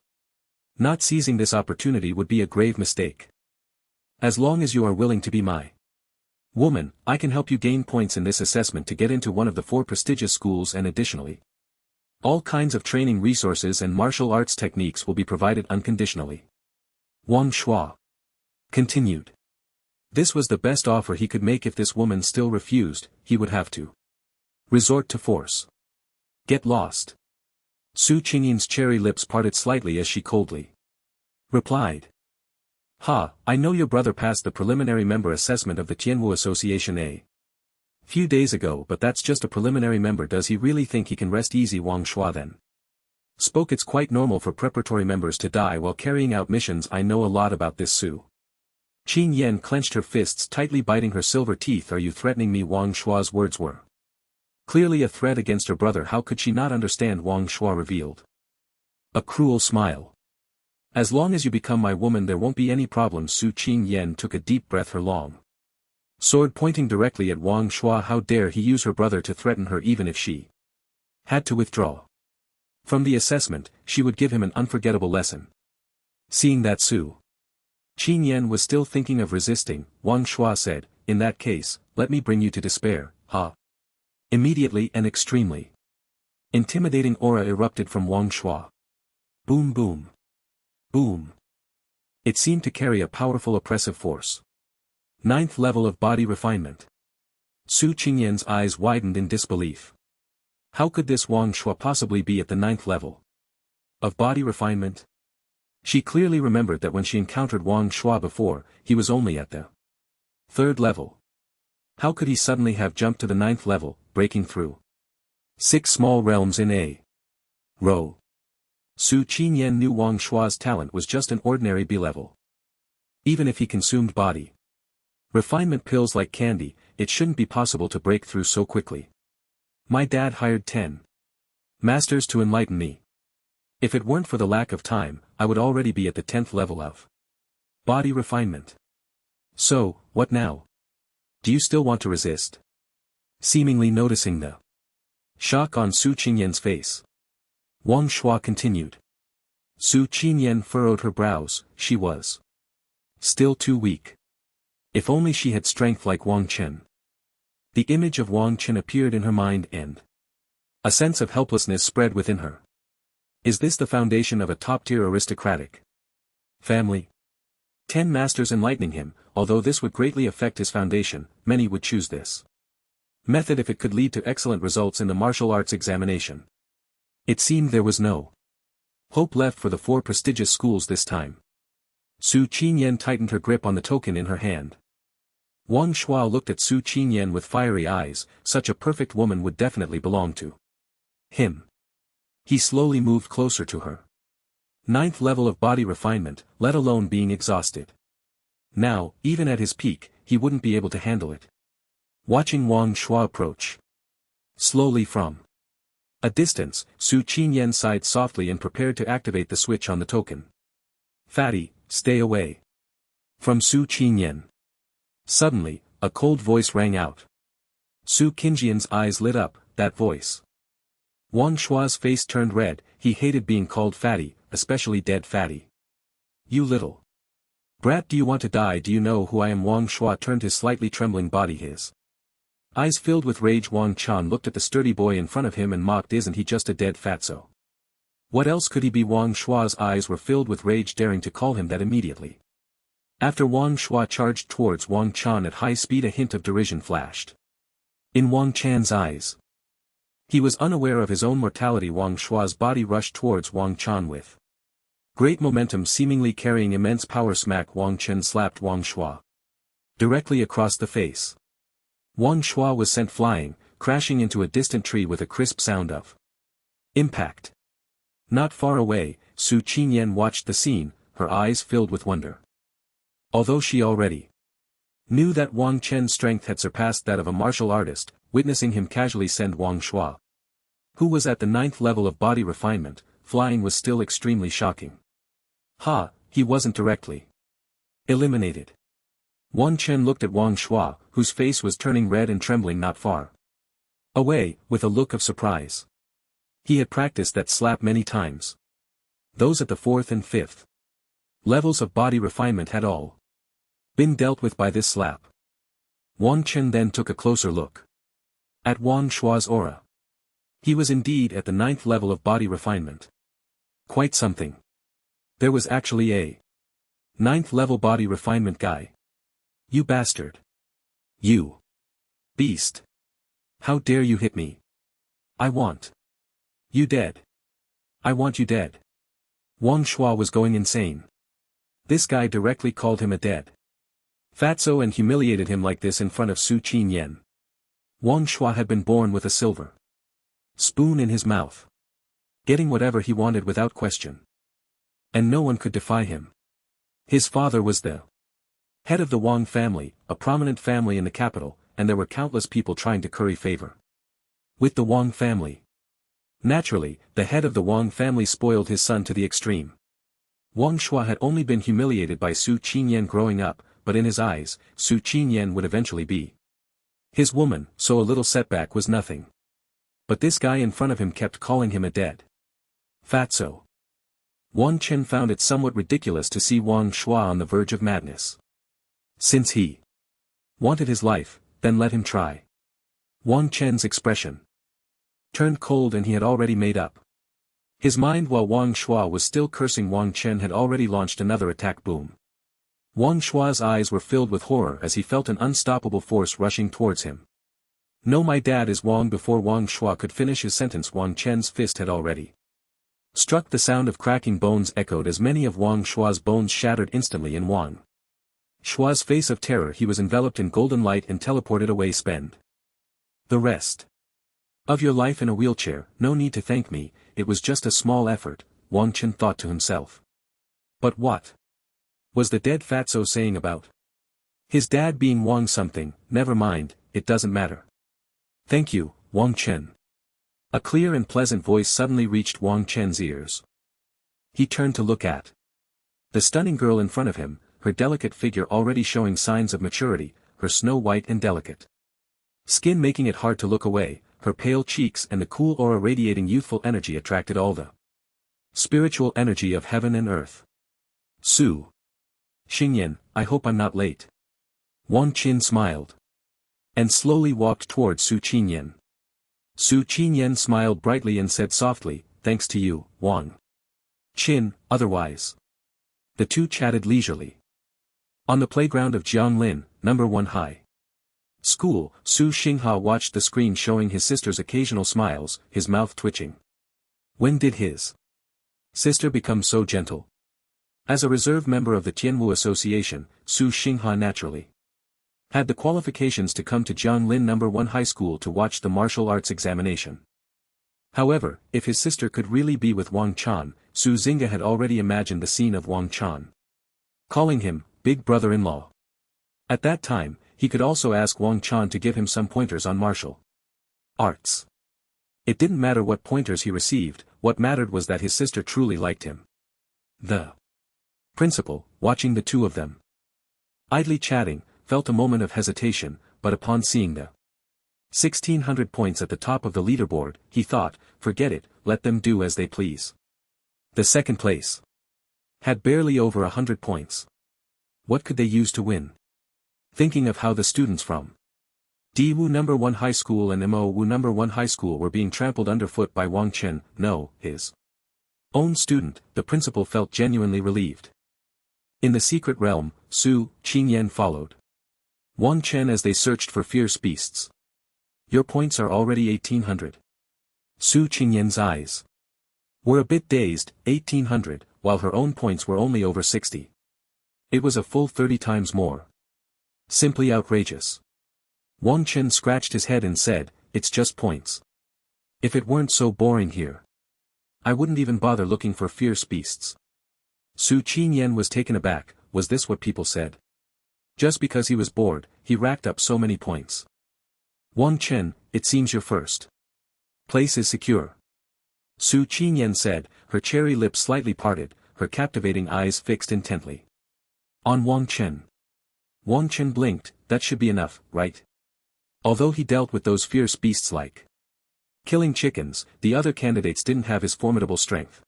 Not seizing this opportunity would be a grave mistake. As long as you are willing to be my woman, I can help you gain points in this assessment to get into one of the 4 prestigious schools, and additionally, all kinds of training resources and martial arts techniques will be provided unconditionally. Wang Shua continued. This was the best offer he could make. If this woman still refused, he would have to resort to force. Get lost. Su Qingyan's cherry lips parted slightly as she coldly replied. Ha, I know your brother passed the preliminary member assessment of the Tianwu Association a few days ago, but that's just a preliminary member. Does he really think he can rest easy? Wang Shua then spoke. It's quite normal for preparatory members to die while carrying out missions. I know a lot about this. Su Qingyan clenched her fists tightly, biting her silver teeth. Are you threatening me? Wang Shua's words were clearly a threat against her brother. How could she not understand? Wang Shua revealed a cruel smile. As long as you become my woman, there won't be any problems. Su Qingyan took a deep breath, her long sword pointing directly at Wang Shua. How dare he use her brother to threaten her? Even if she had to withdraw from the assessment, she would give him an unforgettable lesson. Seeing that Su Qingyan was still thinking of resisting, Wang Shua said, in that case, let me bring you to despair. Ha! Immediately an extremely intimidating aura erupted from Wang Shua. Boom boom. Boom. It seemed to carry a powerful oppressive force. 9th level of body refinement. Su Qingyan's eyes widened in disbelief. How could this Wang Shua possibly be at the 9th level of body refinement? She clearly remembered that when she encountered Wang Shua before, he was only at the 3rd level. How could he suddenly have jumped to the 9th level, breaking through 6 small realms in a row? Su Qingyan knew Wang Shua's talent was just an ordinary B-level. Even if he consumed body refinement pills like candy, it shouldn't be possible to break through so quickly. My dad hired 10 masters to enlighten me. If it weren't for the lack of time, I would already be at the 10th level of body refinement. So, what now? Do you still want to resist? Seemingly noticing the shock on Su Qingyan's face, Wang Shua continued. Su Qingyan furrowed her brows. She was still too weak. If only she had strength like Wang Chen. The image of Wang Chen appeared in her mind, and a sense of helplessness spread within her. Is this the foundation of a top-tier aristocratic family? 10 masters enlightening him, although this would greatly affect his foundation, many would choose this method if it could lead to excellent results in the martial arts examination. It seemed there was no hope left for the 4 prestigious schools this time. Su Qinyan tightened her grip on the token in her hand. Wang Shuo looked at Su Qinyan with fiery eyes. Such a perfect woman would definitely belong to him. He slowly moved closer to her. 9th level of body refinement, let alone being exhausted. Now, even at his peak, he wouldn't be able to handle it. Watching Wang Shuo approach slowly from a distance, Su Qinyan sighed softly and prepared to activate the switch on the token. Fatty, stay away from Su Qinyan. Suddenly, a cold voice rang out. Su Qinyan's eyes lit up, that voice. Wang Shuo's face turned red. He hated being called fatty, especially dead fatty. You little brat, do you want to die? Do you know who I am? Wang Shuo turned his slightly trembling body. His eyes filled with rage. Wang Chan looked at the sturdy boy in front of him and mocked, isn't he just a dead fatso? What else could he be? Wang Shuo's eyes were filled with rage, daring to call him that immediately. After Wang Shuo charged towards Wang Chan at high speed, a hint of derision flashed in Wang Chan's eyes. He was unaware of his own mortality. Wang Shuo's body rushed towards Wang Chan with great momentum, seemingly carrying immense power. Smack! Wang Chen slapped Wang Shuo directly across the face. Wang Shuo was sent flying, crashing into a distant tree with a crisp sound of impact. Not far away, Su Qinyan watched the scene, her eyes filled with wonder. Although she already knew that Wang Chen's strength had surpassed that of a martial artist, witnessing him casually send Wang Shuo, who was at the 9th level of body refinement, flying was still extremely shocking. He wasn't directly eliminated. Wang Chen looked at Wang Shuo, whose face was turning red and trembling not far away, with a look of surprise. He had practiced that slap many times. Those at the 4th and 5th levels of body refinement had all been dealt with by this slap. Wang Chen then took a closer look at Wang Shuo's aura. He was indeed at the 9th level of body refinement. Quite something. There was actually a 9th level body refinement guy. You bastard. You beast. How dare you hit me? I want you dead. I want you dead. Wang Shuo was going insane. This guy directly called him a dead fatso and humiliated him like this in front of Su Qinyan. Wang Shuo had been born with a silver spoon in his mouth, getting whatever he wanted without question. And no one could defy him. His father was the head of the Wang family, a prominent family in the capital, and there were countless people trying to curry favor with the Wang family. Naturally, the head of the Wang family spoiled his son to the extreme. Wang Shuo had only been humiliated by Su Qinyan growing up, but in his eyes, Su Qinyan would eventually be his woman, so a little setback was nothing. But this guy in front of him kept calling him a dead fatso. Wang Chen found it somewhat ridiculous to see Wang Shuo on the verge of madness. Since he wanted his life, then let him try. Wang Chen's expression turned cold and he had already made up his mind. While Wang Shuo was still cursing, Wang Chen had already launched another attack. Boom. Wang Shuo's eyes were filled with horror as he felt an unstoppable force rushing towards him. No, my dad is Wang. Before Wang Shuo could finish his sentence, Wang Chen's fist had already struck. The sound of cracking bones echoed as many of Wang Shuo's bones shattered instantly in Wang Shuo's face of terror. He was enveloped in golden light and teleported away. Spend the rest of your life in a wheelchair, no need to thank me, it was just a small effort, Wang Chen thought to himself. But what was the dead fatso saying about his dad being Wang something? Never mind, it doesn't matter. Thank you, Wang Chen. A clear and pleasant voice suddenly reached Wang Chen's ears. He turned to look at the stunning girl in front of him, her delicate figure already showing signs of maturity, her snow white and delicate skin making it hard to look away, her pale cheeks and the cool aura radiating youthful energy attracted all the spiritual energy of heaven and earth. Su Xingyan, I hope I'm not late. Wang Qin smiled and slowly walked towards Su Qinyan. Su Qinyan smiled brightly and said softly, thanks to you, Wang Qin, otherwise. The two chatted leisurely. On the playground of Jianglin, number 1 high school, Su Xingha watched the screen showing his sister's occasional smiles, his mouth twitching. When did his sister become so gentle? As a reserve member of the Tianwu Association, Su Xingha naturally had the qualifications to come to Jianglin number 1 high school to watch the martial arts examination. However, if his sister could really be with Wang Chan, Su Xingha had already imagined the scene of Wang Chan calling him big brother-in-law. At that time, he could also ask Wang Chan to give him some pointers on martial arts. It didn't matter what pointers he received, what mattered was that his sister truly liked him. The principal, watching the two of them idly chatting, felt a moment of hesitation, but upon seeing the 1,600 points at the top of the leaderboard, he thought, forget it, let them do as they please. The second place had barely over 100 points. What could they use to win? Thinking of how the students from Diwu number 1 high school and Mo number 1 high school were being trampled underfoot by Wang Chen, no, his own student, the principal felt genuinely relieved. In the secret realm, Su Qingyan followed Wang Chen as they searched for fierce beasts. Your points are already 1,800. Su Qingyan's eyes were a bit dazed, 1,800, while her own points were only over 60. It was a full 30 times more. Simply outrageous. Wang Chen scratched his head and said, it's just points. If it weren't so boring here, I wouldn't even bother looking for fierce beasts. Su Qingyan was taken aback, was this what people said? Just because he was bored, he racked up so many points. Wang Chen, it seems your first place is secure. Su Qingyan said, her cherry lips slightly parted, her captivating eyes fixed intently on Wang Chen. Wang Chen blinked, that should be enough, right? Although he dealt with those fierce beasts like killing chickens, the other candidates didn't have his formidable strength.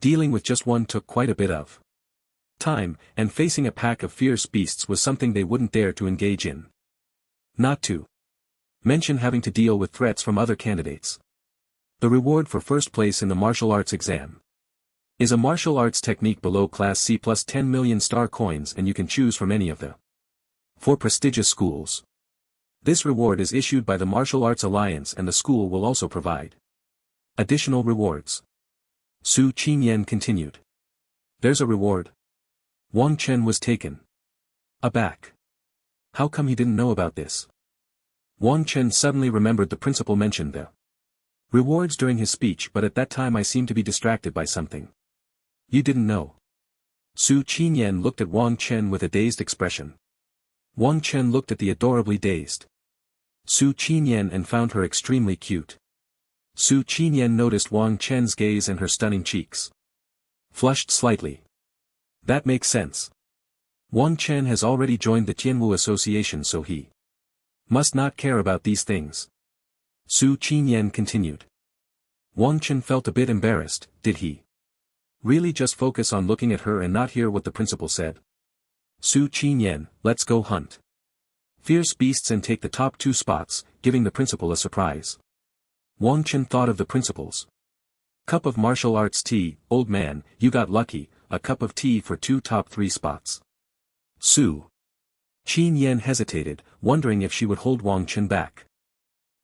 Dealing with just one took quite a bit of time, and facing a pack of fierce beasts was something they wouldn't dare to engage in. Not to mention having to deal with threats from other candidates. The reward for first place in the martial arts exam is a martial arts technique below class C plus 10 million star coins, and you can choose from any of the 4 prestigious schools. This reward is issued by the Martial Arts Alliance, and the school will also provide additional rewards. Su Qingyan continued. There's a reward? Wang Chen was taken aback. How come he didn't know about this? Wang Chen suddenly remembered the principal mentioned the rewards during his speech, but at that time I seemed to be distracted by something. You didn't know? Su Qingyan looked at Wang Chen with a dazed expression. Wang Chen looked at the adorably dazed Su Qingyan and found her extremely cute. Su Qingyan noticed Wang Chen's gaze and her stunning cheeks flushed slightly. That makes sense. Wang Chen has already joined the Tianwu Association, so he must not care about these things. Su Qingyan continued. Wang Chen felt a bit embarrassed. Did he really just focus on looking at her and not hear what the principal said? Su Qingyan, let's go hunt fierce beasts and take the top 2 spots, giving the principal a surprise. Wang Chen thought of the principal's cup of martial arts tea. Old man, you got lucky, a cup of tea for 2 top 3 spots. Su Qingyan hesitated, wondering if she would hold Wang Chen back.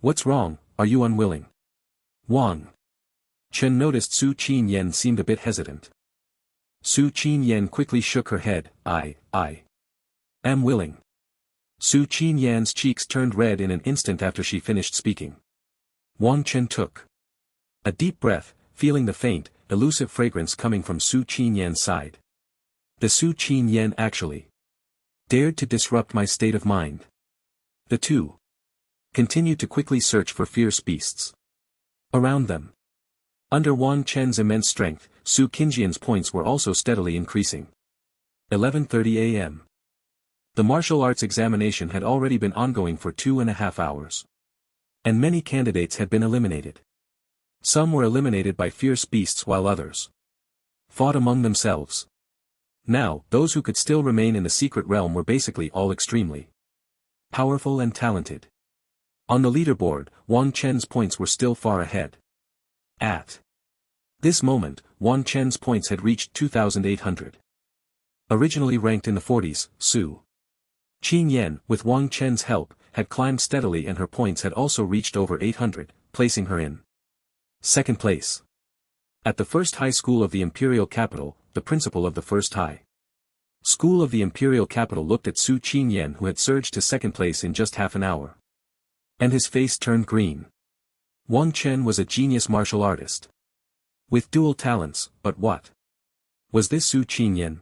What's wrong, are you unwilling? Wang Chen noticed Su Qingyan seemed a bit hesitant. Su Qingyan quickly shook her head. I am willing. Su Qingyan's cheeks turned red in an instant after she finished speaking. Wang Chen took a deep breath, feeling the faint, elusive fragrance coming from Su Qingyan's side. The Su Qingyan actually dared to disrupt my state of mind. The two continued to quickly search for fierce beasts around them. Under Wang Chen's immense strength, Su Qingyan's points were also steadily increasing. 11:30 a.m. The martial arts examination had already been ongoing for 2.5 hours. And many candidates had been eliminated. Some were eliminated by fierce beasts while others fought among themselves. Now, those who could still remain in the secret realm were basically all extremely powerful and talented. On the leaderboard, Wang Chen's points were still far ahead. At this moment, Wang Chen's points had reached 2,800. Originally ranked in the 40s, Su Qingyan, with Wang Chen's help, had climbed steadily and her points had also reached over 800, placing her in second place. At the first high school of the imperial capital, the principal of the first high school of the imperial capital looked at Su Qingyan, who had surged to second place in just half an hour. And his face turned green. Wang Chen was a genius martial artist with dual talents, but what was this Su Qingyan?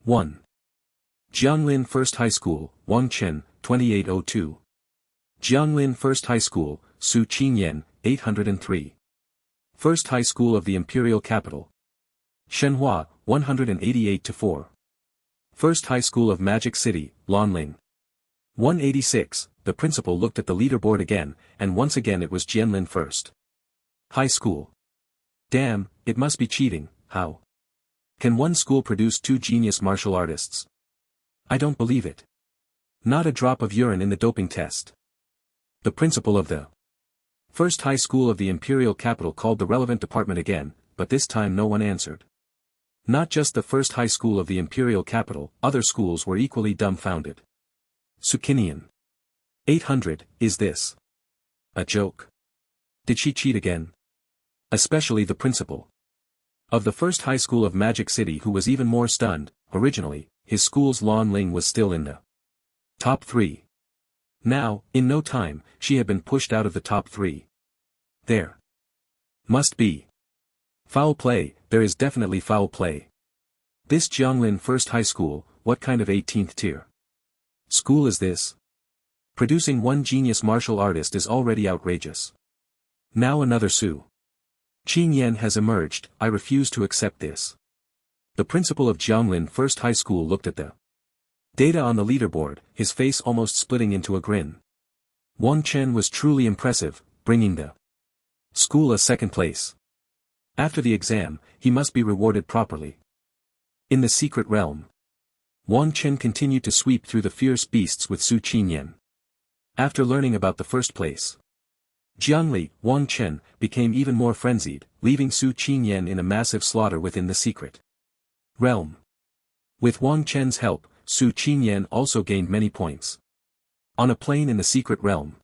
1. Jianglin First High School, Wang Chen, 2802. Jianglin First High School, Su Qingyan, 803. First High School of the Imperial Capital. Shenhua, 188-4. First High School of Magic City, Lanling. 186. The principal looked at the leaderboard again, and once again it was Jianlin First High School. Damn, it must be cheating. How can one school produce two genius martial artists? I don't believe it. Not a drop of urine in the doping test. The principal of the First High School of the Imperial Capital called the relevant department again, but this time no one answered. Not just the First High School of the Imperial Capital, other schools were equally dumbfounded. Sukinian. 800, is this a joke? Did she cheat again? Especially the principal of the First High School of Magic City, who was even more stunned. Originally, his school's Lan Ling was still in the top 3. Now, in no time, she had been pushed out of the top 3. There must be foul play. There is definitely foul play. This Jianglin First High School, what kind of 18th tier school is this? Producing one genius martial artist is already outrageous. Now another Su Qingyan has emerged. I refuse to accept this. The principal of Jianglin First High School looked at the data on the leaderboard, his face almost splitting into a grin. Wang Chen was truly impressive, bringing the school a second place. After the exam, he must be rewarded properly. In the secret realm, Wang Chen continued to sweep through the fierce beasts with Su Qingyan. After learning about the first place, Jiangli, Wang Chen, became even more frenzied, leaving Su Qingyan in a massive slaughter within the secret realm. With Wang Chen's help, Su Qingyan also gained many points. On a plain in the secret realm,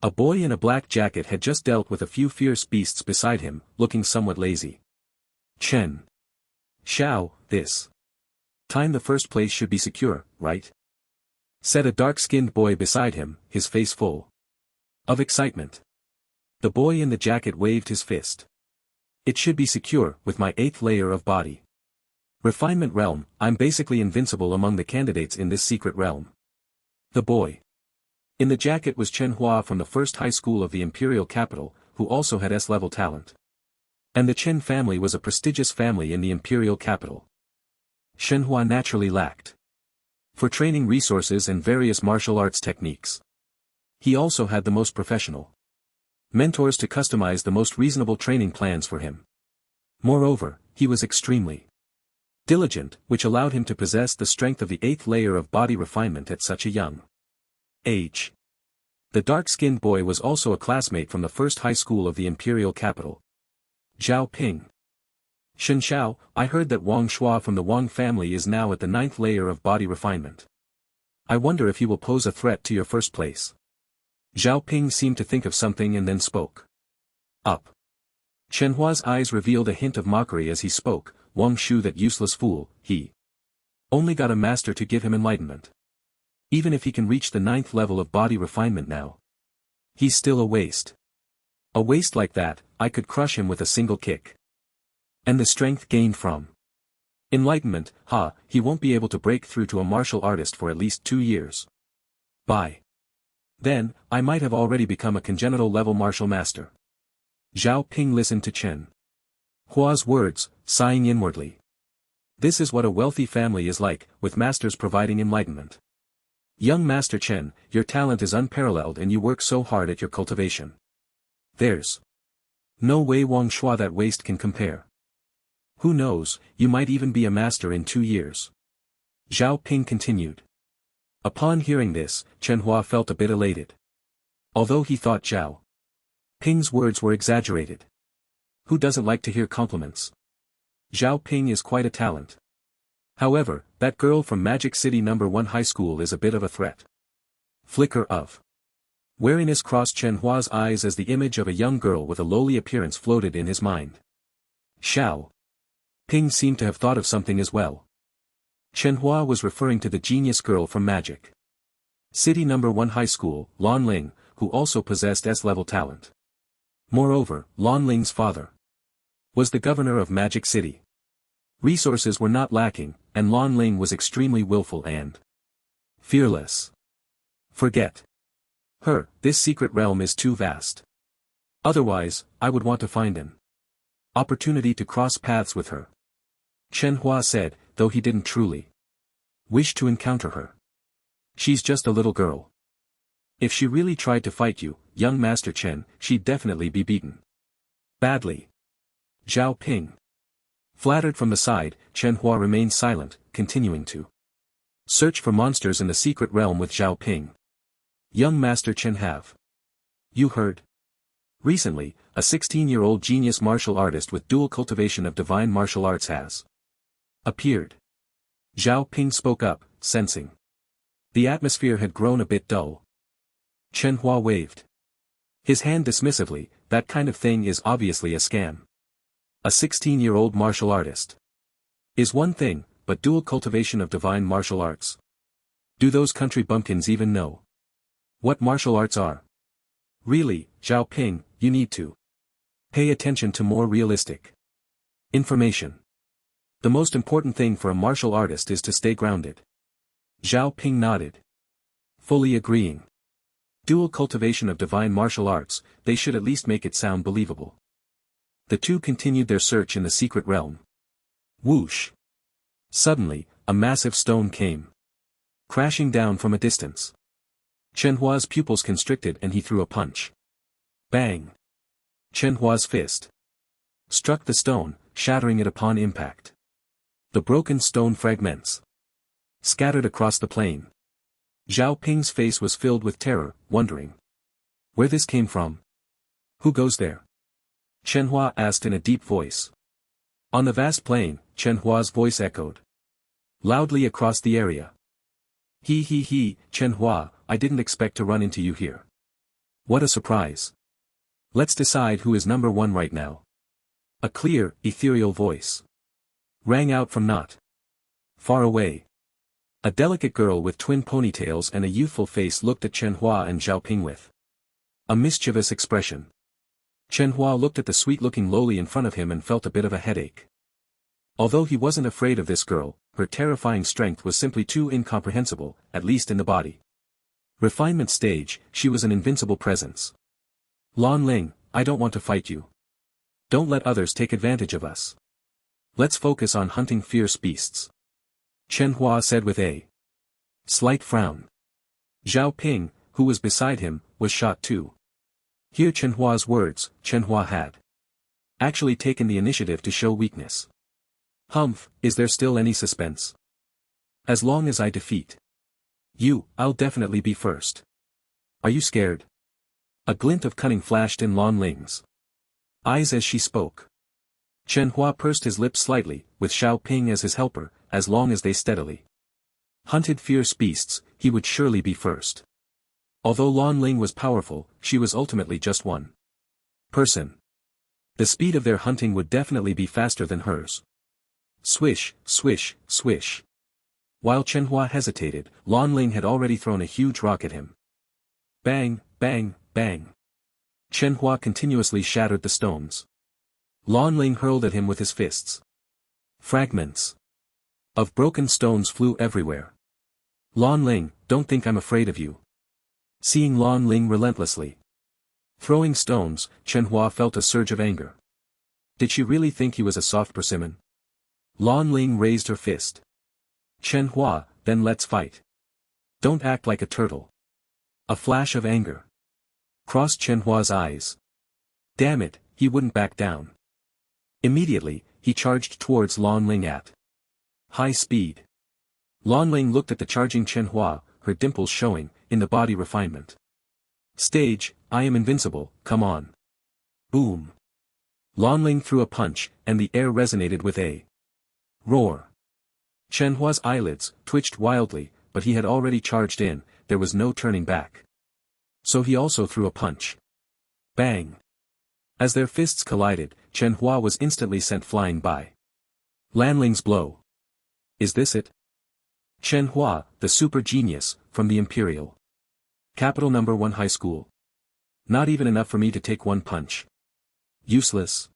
a boy in a black jacket had just dealt with a few fierce beasts beside him, looking somewhat lazy. Chen Xiao, this time the first place should be secure, right? Said a dark-skinned boy beside him, his face full of excitement. The boy in the jacket waved his fist. It should be secure, with my 8th layer of body refinement realm. I'm basically invincible among the candidates in this secret realm. The boy in the jacket was Chen Hua from the First High School of the Imperial Capital, who also had S-level talent. And the Chen family was a prestigious family in the Imperial Capital. Shenhua naturally lacked for training resources and various martial arts techniques. He also had the most professional mentors to customize the most reasonable training plans for him. Moreover, he was extremely diligent, which allowed him to possess the strength of the 8th layer of body refinement at such a young age. The dark-skinned boy was also a classmate from the First High School of the Imperial Capital. Zhao Ping. Shen Xiao, I heard that Wang Shua from the Wang family is now at the 9th layer of body refinement. I wonder if he will pose a threat to your first place. Zhao Ping seemed to think of something and then spoke up. Shenhua's eyes revealed a hint of mockery as he spoke. Wang Shu, that useless fool, he only got a master to give him enlightenment. Even if he can reach the 9th level of body refinement now, he's still a waste. A waste like that, I could crush him with a single kick. And the strength gained from enlightenment, he won't be able to break through to a martial artist for at least 2 years. By then, I might have already become a congenital level martial master. Zhao Ping listened to Chen Hua's words, sighing inwardly. This is what a wealthy family is like, with masters providing enlightenment. Young Master Chen, your talent is unparalleled and you work so hard at your cultivation. There's no way Wang Shua, that waste, can compare. Who knows, you might even be a master in 2 years. Zhao Ping continued. Upon hearing this, Chen Hua felt a bit elated. Although he thought Zhao Ping's words were exaggerated. Who doesn't like to hear compliments? Zhao Ping is quite a talent. However, that girl from Magic City number 1 high school is a bit of a threat. Flicker of wariness crossed Chen Hua's eyes as the image of a young girl with a lowly appearance floated in his mind. Xiao Ping seemed to have thought of something as well. Chen Hua was referring to the genius girl from Magic City number 1 high school, Lan Ling, who also possessed S-level talent. Moreover, Lan Ling's father was the governor of Magic City. Resources were not lacking, and Lan Ling was extremely willful and fearless. Forget her, this secret realm is too vast. Otherwise, I would want to find an opportunity to cross paths with her. Chen Hua said, though he didn't truly wish to encounter her. She's just a little girl. If she really tried to fight you, young Master Chen, she'd definitely be beaten badly. Zhao Ping. Flattered from the side, Chen Hua remained silent, continuing to search for monsters in the secret realm with Zhao Ping. Young Master Chen, have you heard? Recently, a 16-year-old genius martial artist with dual cultivation of divine martial arts has appeared. Zhao Ping spoke up, sensing the atmosphere had grown a bit dull. Chen Hua waved his hand dismissively, that kind of thing is obviously a scam. A 16-year-old martial artist is one thing, but dual cultivation of divine martial arts? Do those country bumpkins even know what martial arts are? Really, Zhao Ping, you need to pay attention to more realistic information. The most important thing for a martial artist is to stay grounded. Zhao Ping nodded, fully agreeing. Dual cultivation of divine martial arts, they should at least make it sound believable. The two continued their search in the secret realm. Whoosh! Suddenly, a massive stone came crashing down from a distance. Chen Hua's pupils constricted and he threw a punch. Bang! Chen Hua's fist struck the stone, shattering it upon impact. The broken stone fragments scattered across the plain. Zhao Ping's face was filled with terror, wondering where this came from. Who goes there? Chen Hua asked in a deep voice. On the vast plain, Chen Hua's voice echoed loudly across the area. He, Chen Hua, I didn't expect to run into you here. What a surprise. Let's decide who is number 1 right now. A clear, ethereal voice rang out from not far away. A delicate girl with twin ponytails and a youthful face looked at Chen Hua and Zhao Ping with a mischievous expression. Chen Hua looked at the sweet-looking lowly in front of him and felt a bit of a headache. Although he wasn't afraid of this girl, her terrifying strength was simply too incomprehensible, at least in the body refinement stage, she was an invincible presence. Lan Ling, I don't want to fight you. Don't let others take advantage of us. Let's focus on hunting fierce beasts. Chen Hua said with a slight frown. Zhao Ping, who was beside him, was shocked too. Hear Chen Hua's words, Chen Hua had actually taken the initiative to show weakness. Humph, is there still any suspense? As long as I defeat you, I'll definitely be first. Are you scared? A glint of cunning flashed in Lan Ling's eyes as she spoke. Chen Hua pursed his lips slightly, with Zhao Ping as his helper, as long as they steadily hunted fierce beasts, he would surely be first. Although Lan Ling was powerful, she was ultimately just one person. The speed of their hunting would definitely be faster than hers. Swish, swish, swish. While Chen Hua hesitated, Lan Ling had already thrown a huge rock at him. Bang, bang, bang. Chen Hua continuously shattered the stones. Lan Ling hurled at him with his fists. Fragments of broken stones flew everywhere. Lan Ling, don't think I'm afraid of you. Seeing Lan Ling relentlessly throwing stones, Chen Hua felt a surge of anger. Did she really think he was a soft persimmon? Lan Ling raised her fist. Chen Hua, then let's fight. Don't act like a turtle. A flash of anger crossed Chen Hua's eyes. Damn it, he wouldn't back down. Immediately, he charged towards Lan Ling at high speed. Lan Ling looked at the charging Chen Hua, her dimples showing, in the body refinement stage, I am invincible, come on. Boom. Lan Ling threw a punch, and the air resonated with a roar. Chen Hua's eyelids twitched wildly, but he had already charged in, there was no turning back. So he also threw a punch. Bang! As their fists collided, Chen Hua was instantly sent flying by. Lanling's blow. Is this it? Chen Hua, the super genius, from the Imperial Capital No. 1 High School. Not even enough for me to take one punch. Useless.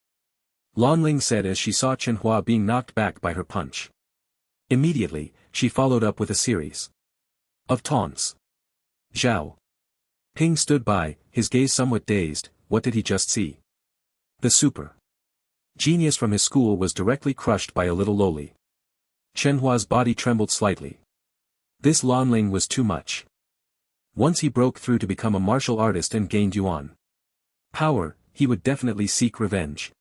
Lanling said as she saw Chen Hua being knocked back by her punch. Immediately, she followed up with a series of taunts. Zhao Ping stood by, his gaze somewhat dazed. What did he just see? The super genius from his school was directly crushed by a little lowly. Chen Hua's body trembled slightly. This Lanling was too much. Once he broke through to become a martial artist and gained yuan power, he would definitely seek revenge.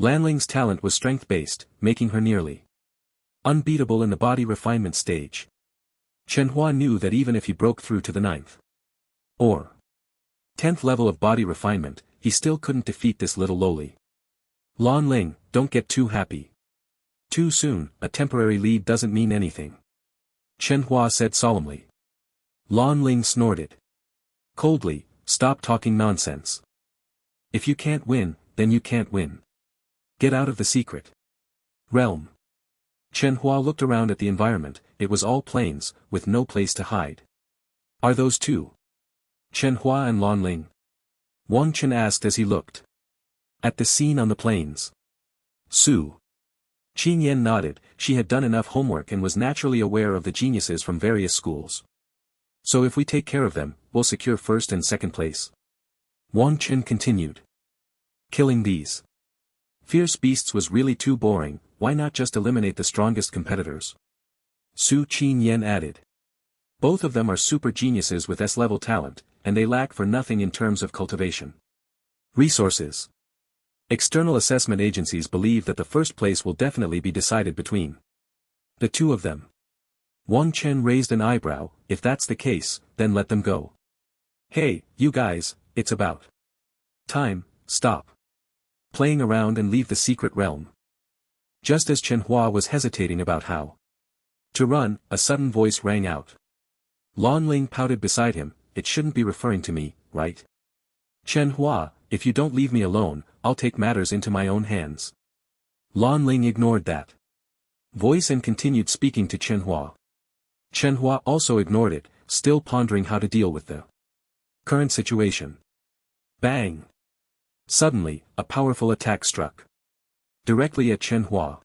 Lanling's talent was strength-based, making her nearly unbeatable in the body refinement stage. Chen Hua knew that even if he broke through to the 9th or 10th level of body refinement, he still couldn't defeat this little lowly. Lanling, don't get too happy. Too soon, a temporary lead doesn't mean anything. Chen Hua said solemnly. Lanling snorted coldly, stop talking nonsense. If you can't win, then you can't win. Get out of the secret realm. Chen Hua looked around at the environment, it was all plains, with no place to hide. Are those two Chen Hua and Lanling? Wang Chen asked as he looked at the scene on the plains. Su Qingyan nodded, she had done enough homework and was naturally aware of the geniuses from various schools. So if we take care of them, we'll secure first and second place. Wang Chen continued. Killing these fierce beasts was really too boring, why not just eliminate the strongest competitors? Su Qingyan added. Both of them are super geniuses with S-level talent, and they lack for nothing in terms of cultivation resources. External assessment agencies believe that the first place will definitely be decided between the two of them. Wang Chen raised an eyebrow, if that's the case, then let them go. Hey, you guys, it's about time, stop playing around and leave the secret realm. Just as Chen Hua was hesitating about how to run, a sudden voice rang out. Lanling pouted beside him, it shouldn't be referring to me, right? Chen Hua, if you don't leave me alone, I'll take matters into my own hands. Lanling ignored that voice and continued speaking to Chen Hua. Chen Hua also ignored it, still pondering how to deal with the current situation. Bang! Suddenly, a powerful attack struck directly at Chen Hua.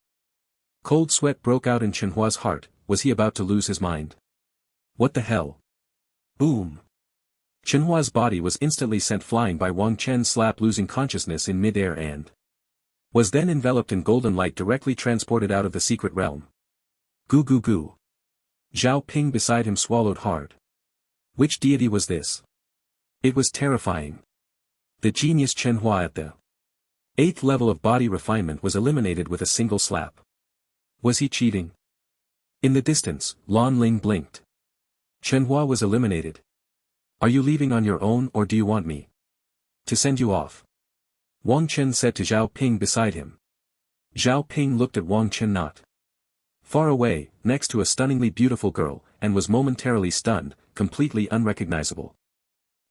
Cold sweat broke out in Chen Hua's heart, was he about to lose his mind? What the hell? Boom! Chen Hua's body was instantly sent flying by Wang Chen's slap, losing consciousness in mid-air and was then enveloped in golden light, directly transported out of the secret realm. Goo goo goo. Zhao Ping beside him swallowed hard. Which deity was this? It was terrifying. The genius Chen Hua at the 8th level of body refinement was eliminated with a single slap. Was he cheating? In the distance, Lanling blinked. Chen Hua was eliminated. Are you leaving on your own or do you want me to send you off? Wang Chen said to Zhao Ping beside him. Zhao Ping looked at Wang Chen not far away, next to a stunningly beautiful girl, and was momentarily stunned, completely unrecognizable.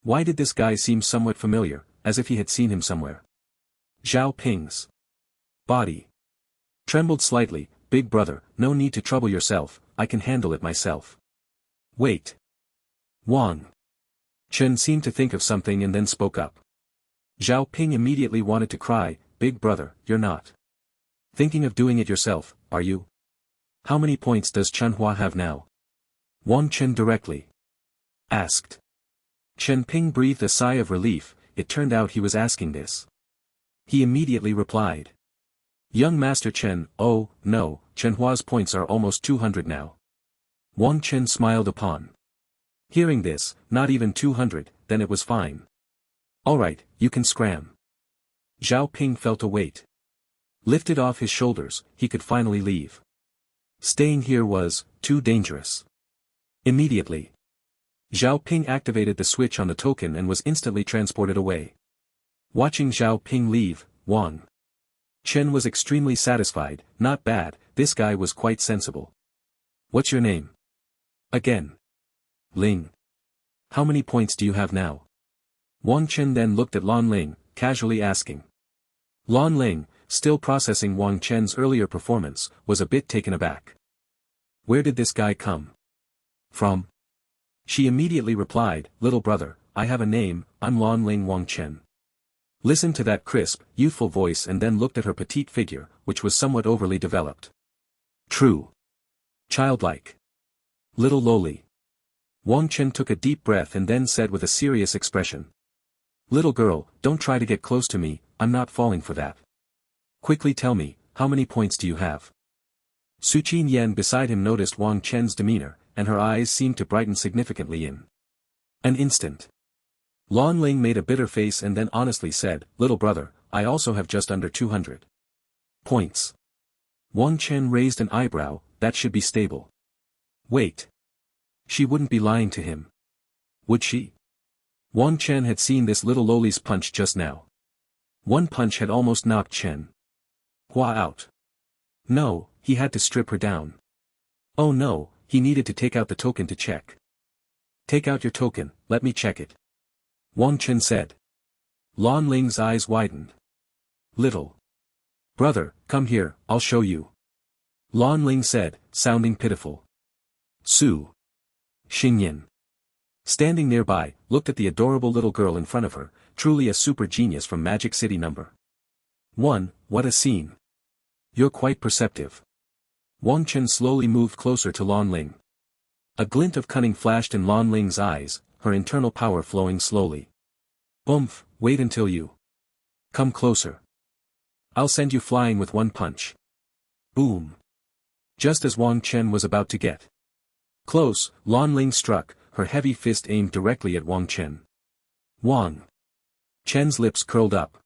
Why did this guy seem somewhat familiar, as if he had seen him somewhere? Zhao Ping's body trembled slightly. Big brother, no need to trouble yourself, I can handle it myself. Wait. Wang Chen seemed to think of something and then spoke up. Zhao Ping immediately wanted to cry, Big brother, you're not thinking of doing it yourself, are you? How many points does Chen Hua have now? Wang Chen directly asked. Chen Ping breathed a sigh of relief, it turned out he was asking this. He immediately replied. Young Master Chen, oh, no, Chen Hua's points are almost 200 now. Wang Chen smiled upon hearing this, not even 200, then it was fine. Alright, you can scram. Zhao Ping felt a weight lifted off his shoulders, he could finally leave. Staying here was too dangerous. Immediately, Zhao Ping activated the switch on the token and was instantly transported away. Watching Zhao Ping leave, Wang Chen was extremely satisfied, not bad, this guy was quite sensible. What's your name? Again. Ling. How many points do you have now? Wang Chen then looked at Lan Ling, casually asking. Lan Ling, still processing Wang Chen's earlier performance, was a bit taken aback. Where did this guy come from? She immediately replied, little brother, I have a name, I'm Lan Ling Wang Chen. Listened to that crisp, youthful voice and then looked at her petite figure, which was somewhat overly developed. True. Childlike. Little lowly. Wang Chen took a deep breath and then said with a serious expression. Little girl, don't try to get close to me, I'm not falling for that. Quickly tell me, how many points do you have? Su Qinyan beside him noticed Wang Chen's demeanor, and her eyes seemed to brighten significantly in an instant. Lan Ling made a bitter face and then honestly said, little brother, I also have just under 200 points. Wang Chen raised an eyebrow, that should be stable. Wait. She wouldn't be lying to him. Would she? Wang Chen had seen this little lowly's punch just now. One punch had almost knocked Chen Hua out. No, he had to strip her down. Oh no, he needed to take out the token to check. Take out your token, let me check it. Wang Chen said. Lan Ling's eyes widened. Little brother, come here, I'll show you. Lan Ling said, sounding pitiful. Su Xingyan, standing nearby, looked at the adorable little girl in front of her, truly a super genius from Magic City number 1, what a scene. You're quite perceptive. Wang Chen slowly moved closer to Lan Ling. A glint of cunning flashed in Lan Ling's eyes, her internal power flowing slowly. Oomph, wait until you come closer. I'll send you flying with one punch. Boom. Just as Wang Chen was about to get close, Lan Ling struck, her heavy fist aimed directly at Wang Chen. Wang Chen's lips curled up.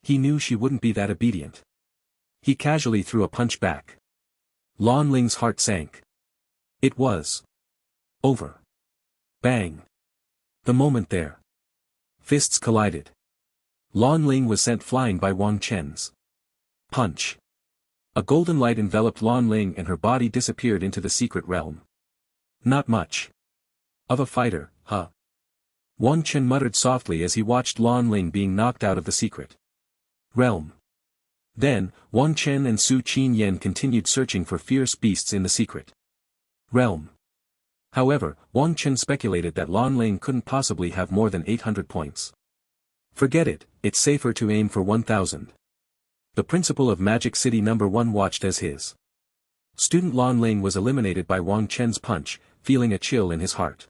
He knew she wouldn't be that obedient. He casually threw a punch back. Lan Ling's heart sank. It was over. Bang. The moment their fists collided. Lan Ling was sent flying by Wang Chen's punch. A golden light enveloped Lan Ling and her body disappeared into the secret realm. Not much of a fighter, huh? Wang Chen muttered softly as he watched Lan Ling being knocked out of the secret realm. Then, Wang Chen and Su Qinyan continued searching for fierce beasts in the secret realm. However, Wang Chen speculated that Lan Ling couldn't possibly have more than 800 points. Forget it, it's safer to aim for 1000. The principal of Magic City number 1 watched as his student Lan Ling was eliminated by Wang Chen's punch, feeling a chill in his heart.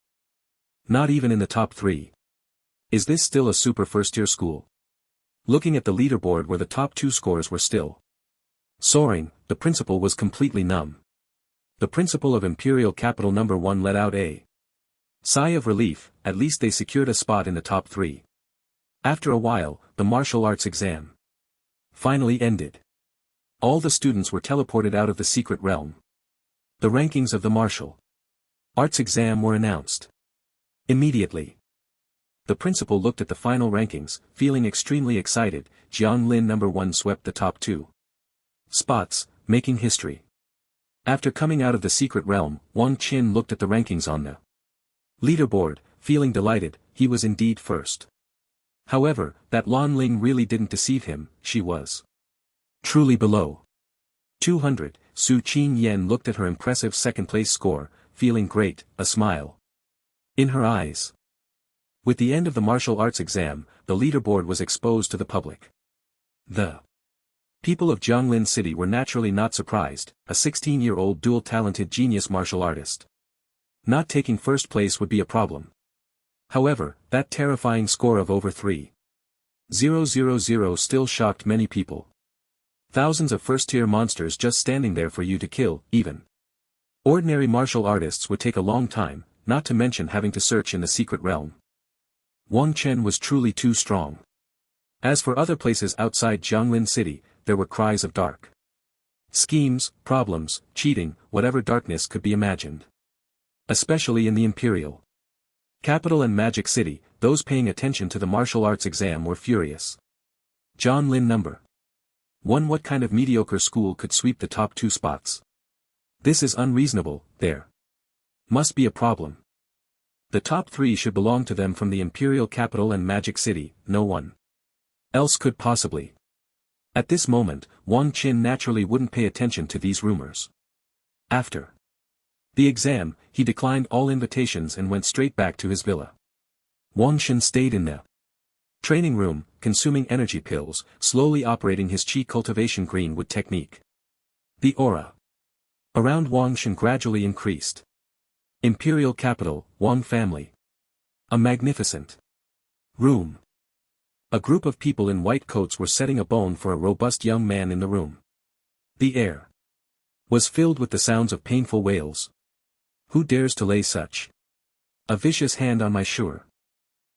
Not even in the top 3. Is this still a super first-tier school? Looking at the leaderboard where the top 2 scores were still soaring, the principal was completely numb. The principal of Imperial Capital number 1 let out a sigh of relief, at least they secured a spot in the top 3. After a while, the martial arts exam finally ended. All the students were teleported out of the secret realm. The rankings of the martial arts exam were announced. Immediately, the principal looked at the final rankings, feeling extremely excited. Jiang Lin number 1 swept the top 2 spots, making history. After coming out of the secret realm, Wang Qin looked at the rankings on the leaderboard, feeling delighted, he was indeed first. However, that Lan Ling really didn't deceive him, she was truly below 200. Su Qinyan looked at her impressive second-place score, feeling great, a smile in her eyes. With the end of the martial arts exam, the leaderboard was exposed to the public. The people of Jianglin City were naturally not surprised, a 16-year-old dual-talented genius martial artist. Not taking first place would be a problem. However, that terrifying score of over 3,000 still shocked many people. Thousands of first-tier monsters just standing there for you to kill, even ordinary martial artists would take a long time, not to mention having to search in the secret realm. Wang Chen was truly too strong. As for other places outside Jianglin City, there were cries of dark schemes, problems, cheating, whatever darkness could be imagined. Especially in the Imperial Capital and Magic City, those paying attention to the martial arts exam were furious. Jianglin number 1. What kind of mediocre school could sweep the top 2 spots? This is unreasonable. There must be a problem. The top 3 should belong to them from the imperial capital and magic city, no one else could possibly. At this moment, Wang Qin naturally wouldn't pay attention to these rumors. After the exam, he declined all invitations and went straight back to his villa. Wang Qin stayed in the training room, consuming energy pills, slowly operating his chi cultivation greenwood technique. The aura around Wang Qin gradually increased. Imperial capital, Wang family. A magnificent room. A group of people in white coats were setting a bone for a robust young man in the room. The air was filled with the sounds of painful wails. Who dares to lay such a vicious hand on my sure?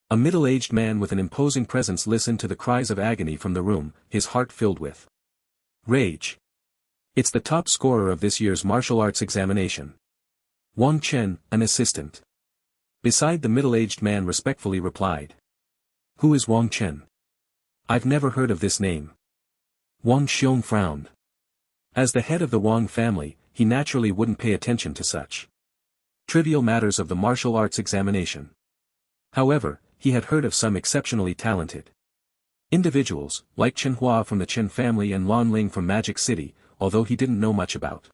A middle-aged man with an imposing presence listened to the cries of agony from the room, his heart filled with rage. It's the top scorer of this year's martial arts examination. Wang Chen, an assistant beside the middle-aged man respectfully replied. Who is Wang Chen? I've never heard of this name. Wang Xiong frowned. As the head of the Wang family, he naturally wouldn't pay attention to such trivial matters of the martial arts examination. However, he had heard of some exceptionally talented individuals, like Chen Hua from the Chen family and Lan Ling from Magic City, although he didn't know much about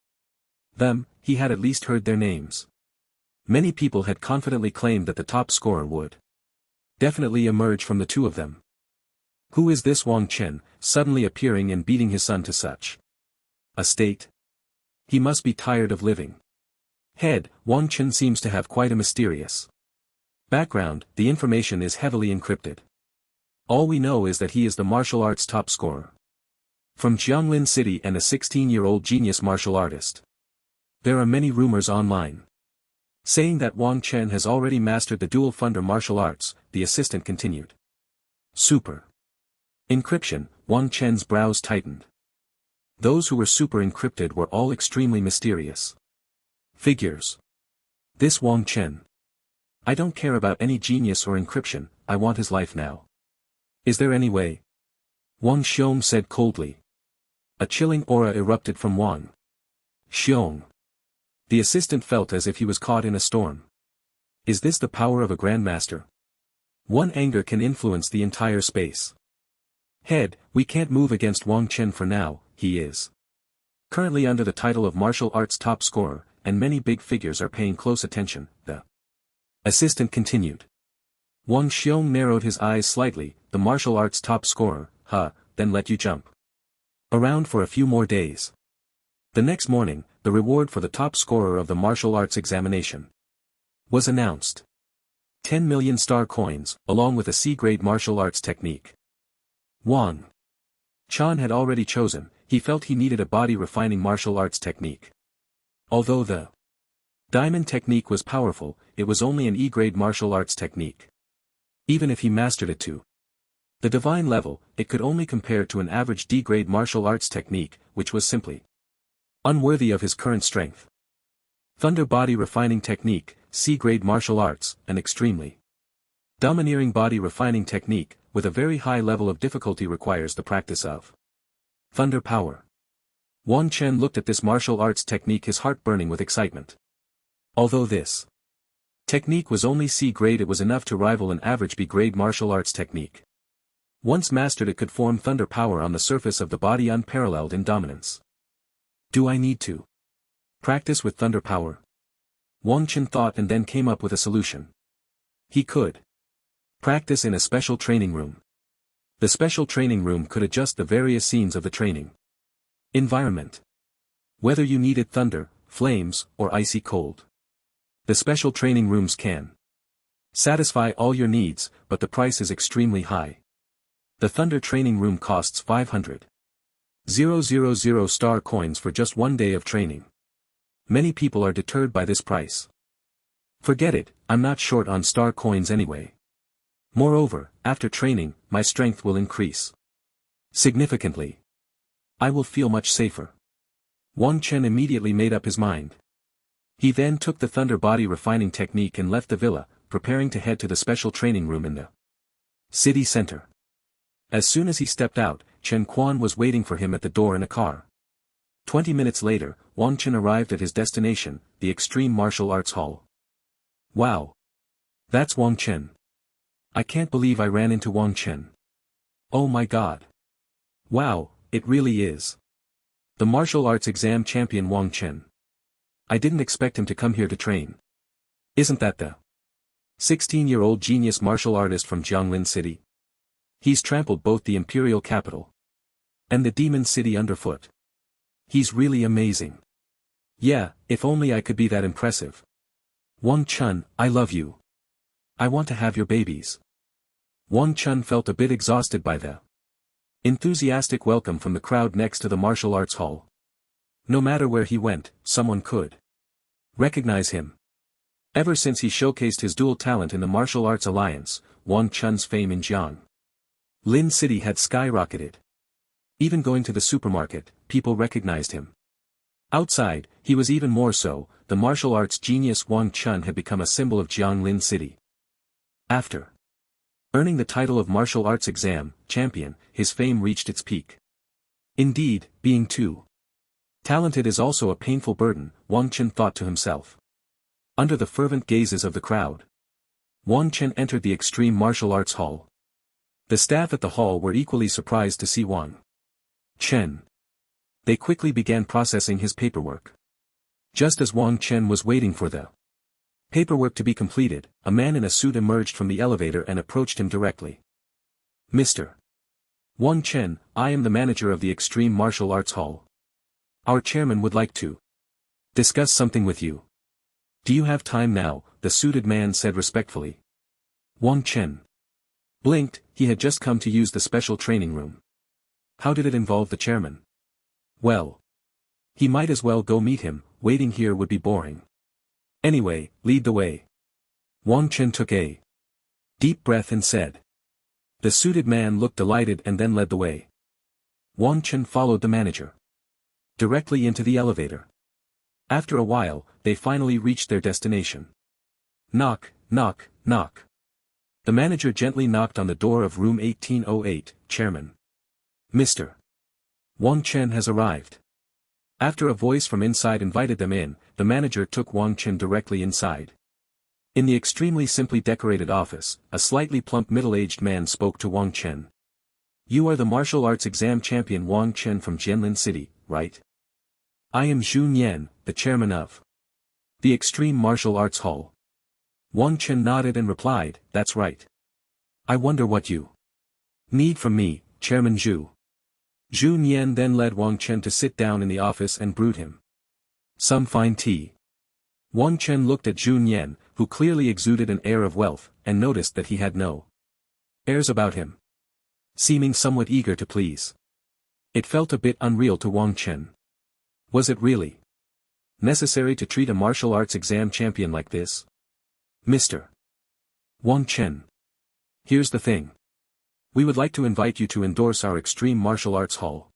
them, he had at least heard their names. Many people had confidently claimed that the top scorer would definitely emerge from the 2 of them. Who is this Wang Chen, suddenly appearing and beating his son to such a state? He must be tired of living. Head, Wang Chen seems to have quite a mysterious background. The information is heavily encrypted. All we know is that he is the martial arts top scorer from Jianglin City and a 16-year-old genius martial artist. There are many rumors online saying that Wang Chen has already mastered the dual thunder martial arts, the assistant continued. Super encryption, Wang Chen's brows tightened. Those who were super encrypted were all extremely mysterious figures. This Wang Chen. I don't care about any genius or encryption, I want his life now. Is there any way? Wang Xiong said coldly. A chilling aura erupted from Wang Xiong. The assistant felt as if he was caught in a storm. Is this the power of a grandmaster? One anger can influence the entire space. Head, we can't move against Wang Chen for now, he is currently under the title of martial arts top scorer, and many big figures are paying close attention, the assistant continued. Wang Xiong narrowed his eyes slightly, the martial arts top scorer, then let you jump around for a few more days. The next morning, the reward for the top scorer of the martial arts examination was announced. 10 million star coins, along with a C-grade martial arts technique. Wang Chan had already chosen, he felt he needed a body-refining martial arts technique. Although the diamond technique was powerful, it was only an E-grade martial arts technique. Even if he mastered it to the divine level, it could only compare to an average D-grade martial arts technique, which was simply unworthy of his current strength. Thunder body refining technique, C-grade martial arts, an extremely domineering body refining technique, with a very high level of difficulty requires the practice of thunder power. Wang Chen looked at this martial arts technique, his heart burning with excitement. Although this technique was only C-grade, it was enough to rival an average B-grade martial arts technique. Once mastered, it could form thunder power on the surface of the body, unparalleled in dominance. Do I need to practice with thunder power? Wang Chen thought and then came up with a solution. He could practice in a special training room. The special training room could adjust the various scenes of the training environment. Whether you needed thunder, flames, or icy cold. The special training rooms can satisfy all your needs, but the price is extremely high. The thunder training room costs 500,000 star coins for just 1 day of training. Many people are deterred by this price. Forget it, I'm not short on star coins anyway. Moreover, after training, my strength will increase significantly. I will feel much safer. Wang Chen immediately made up his mind. He then took the thunder body refining technique and left the villa, preparing to head to the special training room in the city center. As soon as he stepped out, Chen Quan was waiting for him at the door in a car. 20 minutes later, Wang Chen arrived at his destination, the Extreme Martial Arts Hall. Wow! That's Wang Chen. I can't believe I ran into Wang Chen. Oh my god. Wow, it really is. The martial arts exam champion Wang Chen. I didn't expect him to come here to train. Isn't that the 16-year-old genius martial artist from Jianglin City? He's trampled both the imperial capital and the demon city underfoot. He's really amazing. Yeah, if only I could be that impressive. Wang Chen, I love you. I want to have your babies. Wang Chen felt a bit exhausted by the enthusiastic welcome from the crowd next to the martial arts hall. No matter where he went, someone could recognize him. Ever since he showcased his dual talent in the Martial Arts Alliance, Wang Chen's fame in Jianglin City had skyrocketed. Even going to the supermarket, people recognized him. Outside, he was even more so. The martial arts genius Wang Chen had become a symbol of Jianglin City. After earning the title of martial arts exam champion, his fame reached its peak. Indeed, being too talented is also a painful burden, Wang Chen thought to himself. Under the fervent gazes of the crowd, Wang Chen entered the Extreme Martial Arts Hall. The staff at the hall were equally surprised to see Wang Chen. They quickly began processing his paperwork. Just as Wang Chen was waiting for the paperwork to be completed, a man in a suit emerged from the elevator and approached him directly. Mr. Wang Chen, I am the manager of the Extreme Martial Arts Hall. Our chairman would like to discuss something with you. Do you have time now? The suited man said respectfully. Wang Chen blinked. He had just come to use the special training room. How did it involve the chairman? Well, he might as well go meet him. Waiting here would be boring. Anyway, lead the way. Wang Chen took a deep breath and said. The suited man looked delighted and then led the way. Wang Chen followed the manager directly into the elevator. After a while, they finally reached their destination. Knock, knock, knock. The manager gently knocked on the door of room 1808, Chairman. Mr. Wang Chen has arrived. After a voice from inside invited them in, the manager took Wang Chen directly inside. In the extremely simply decorated office, a slightly plump middle-aged man spoke to Wang Chen. You are the martial arts exam champion Wang Chen from Jianlin City, right? I am Zhu Nian, the chairman of the Extreme Martial Arts Hall. Wang Chen nodded and replied, that's right. I wonder what you need from me, Chairman Zhu. Zhu Nian then led Wang Chen to sit down in the office and brewed him some fine tea. Wang Chen looked at Zhu Nian, who clearly exuded an air of wealth, and noticed that he had no airs about him, seeming somewhat eager to please. It felt a bit unreal to Wang Chen. Was it really necessary to treat a martial arts exam champion like this? Mr. Wang Chen. Here's the thing. We would like to invite you to endorse our Extreme Martial Arts Hall.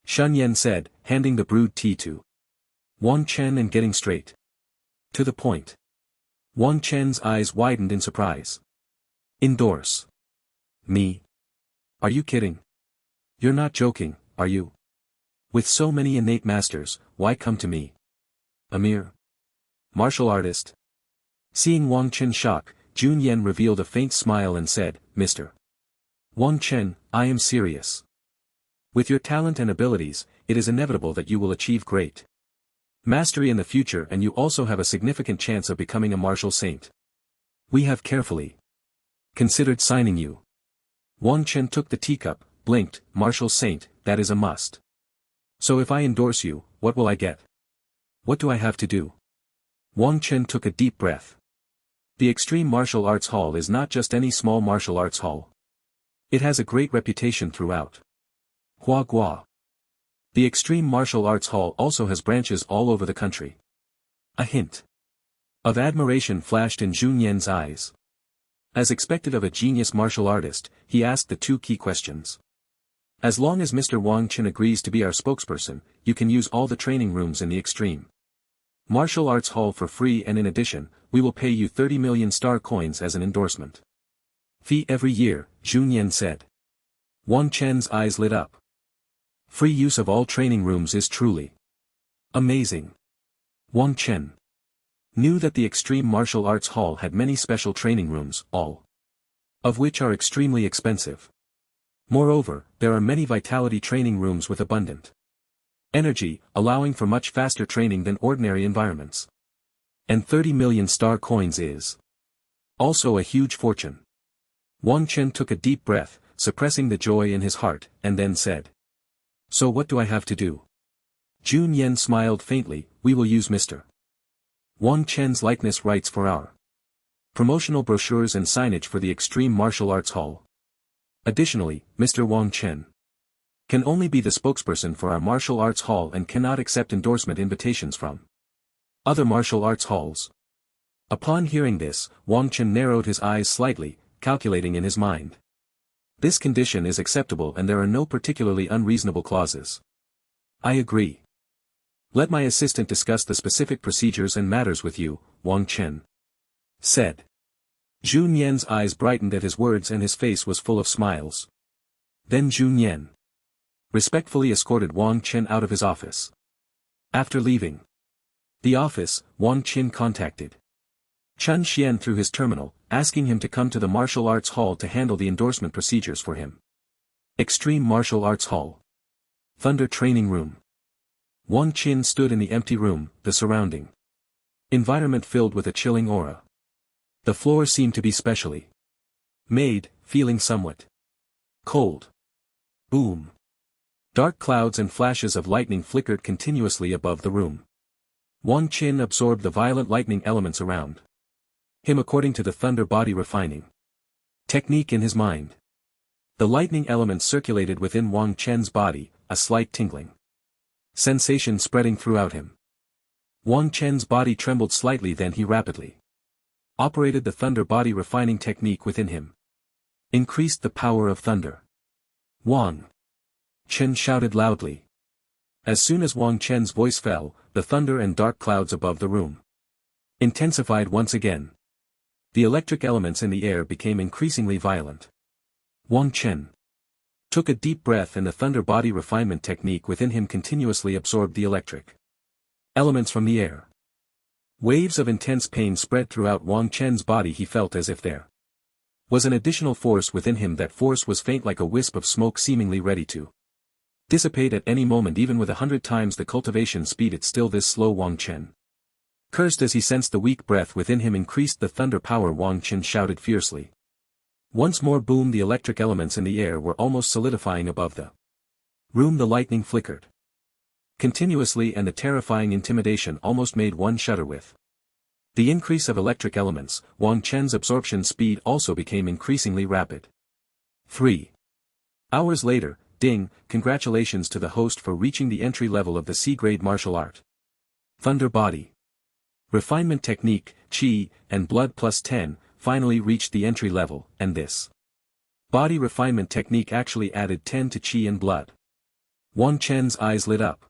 Shen Yan said, handing the brewed tea to Wang Chen and getting straight to the point. Wang Chen's eyes widened in surprise. Endorse me? Are you kidding? You're not joking, are you? With so many innate masters, why come to me? A mere martial artist? Seeing Wang Chen's shock, Jun Yan revealed a faint smile and said, Mr. Wang Chen, I am serious. With your talent and abilities, it is inevitable that you will achieve great mastery in the future, and you also have a significant chance of becoming a martial saint. We have carefully considered signing you. Wang Chen took the teacup, blinked, martial saint, that is a must. So if I endorse you, what will I get? What do I have to do? Wang Chen took a deep breath. The Extreme Martial Arts Hall is not just any small martial arts hall. It has a great reputation throughout Hua Gua. The Extreme Martial Arts Hall also has branches all over the country. A hint of admiration flashed in Zhu Nian's eyes. As expected of a genius martial artist, he asked the two key questions. As long as Mr. Wang Chen agrees to be our spokesperson, you can use all the training rooms in the Extreme Martial Arts Hall for free, and in addition, we will pay you 30 million star coins as an endorsement fee every year, Zhu Nian said. Wang Chen's eyes lit up. Free use of all training rooms is truly amazing. Wang Chen knew that the Extreme Martial Arts Hall had many special training rooms, all of which are extremely expensive. Moreover, there are many vitality training rooms with abundant energy, allowing for much faster training than ordinary environments. And 30 million star coins is also a huge fortune. Wang Chen took a deep breath, suppressing the joy in his heart, and then said, "So what do I have to do?" Jun Yen smiled faintly, "We will use Mr. Wang Chen's likeness rights for our promotional brochures and signage for the Extreme Martial Arts Hall. Additionally, Mr. Wang Chen can only be the spokesperson for our martial arts hall and cannot accept endorsement invitations from other martial arts halls." Upon hearing this, Wang Chen narrowed his eyes slightly, calculating in his mind. This condition is acceptable and there are no particularly unreasonable clauses. I agree. Let my assistant discuss the specific procedures and matters with you, Wang Chen said. Jun Yen's eyes brightened at his words and his face was full of smiles. Then Jun Yen respectfully escorted Wang Chen out of his office. After leaving the office, Wang Chen contacted Chun Xian through his terminal, asking him to come to the martial arts hall to handle the endorsement procedures for him. Extreme Martial Arts Hall. Thunder Training Room. Wang Chen stood in the empty room, the surrounding environment filled with a chilling aura. The floor seemed to be specially made, feeling somewhat cold. Boom. Dark clouds and flashes of lightning flickered continuously above the room. Wang Chen absorbed the violent lightning elements around him according to the thunder body refining technique in his mind. The lightning elements circulated within Wang Chen's body, a slight tingling sensation spreading throughout him. Wang Chen's body trembled slightly, then he rapidly operated the thunder body refining technique within him. Increased the power of thunder. Wang Chen shouted loudly. As soon as Wang Chen's voice fell, the thunder and dark clouds above the room intensified once again. The electric elements in the air became increasingly violent. Wang Chen took a deep breath and the thunder body refinement technique within him continuously absorbed the electric elements from the air. Waves of intense pain spread throughout Wang Chen's body. He felt as if there was an additional force within him. That force was faint like a wisp of smoke seemingly ready to dissipate at any moment. Even with 100 times the cultivation speed, it's still this slow. Wang Chen cursed as he sensed the weak breath within him increased the thunder power. Wang Chen shouted fiercely. Once more boom, the electric elements in the air were almost solidifying above the room. The lightning flickered continuously and the terrifying intimidation almost made one shudder with the increase of electric elements. Wang Chen's absorption speed also became increasingly rapid. 3 hours later, ding, congratulations to the host for reaching the entry level of the C-grade martial art. Thunder body refinement technique, Qi, and blood plus 10, finally reached the entry level, and this body refinement technique actually added 10 to Qi and blood. Wang Chen's eyes lit up.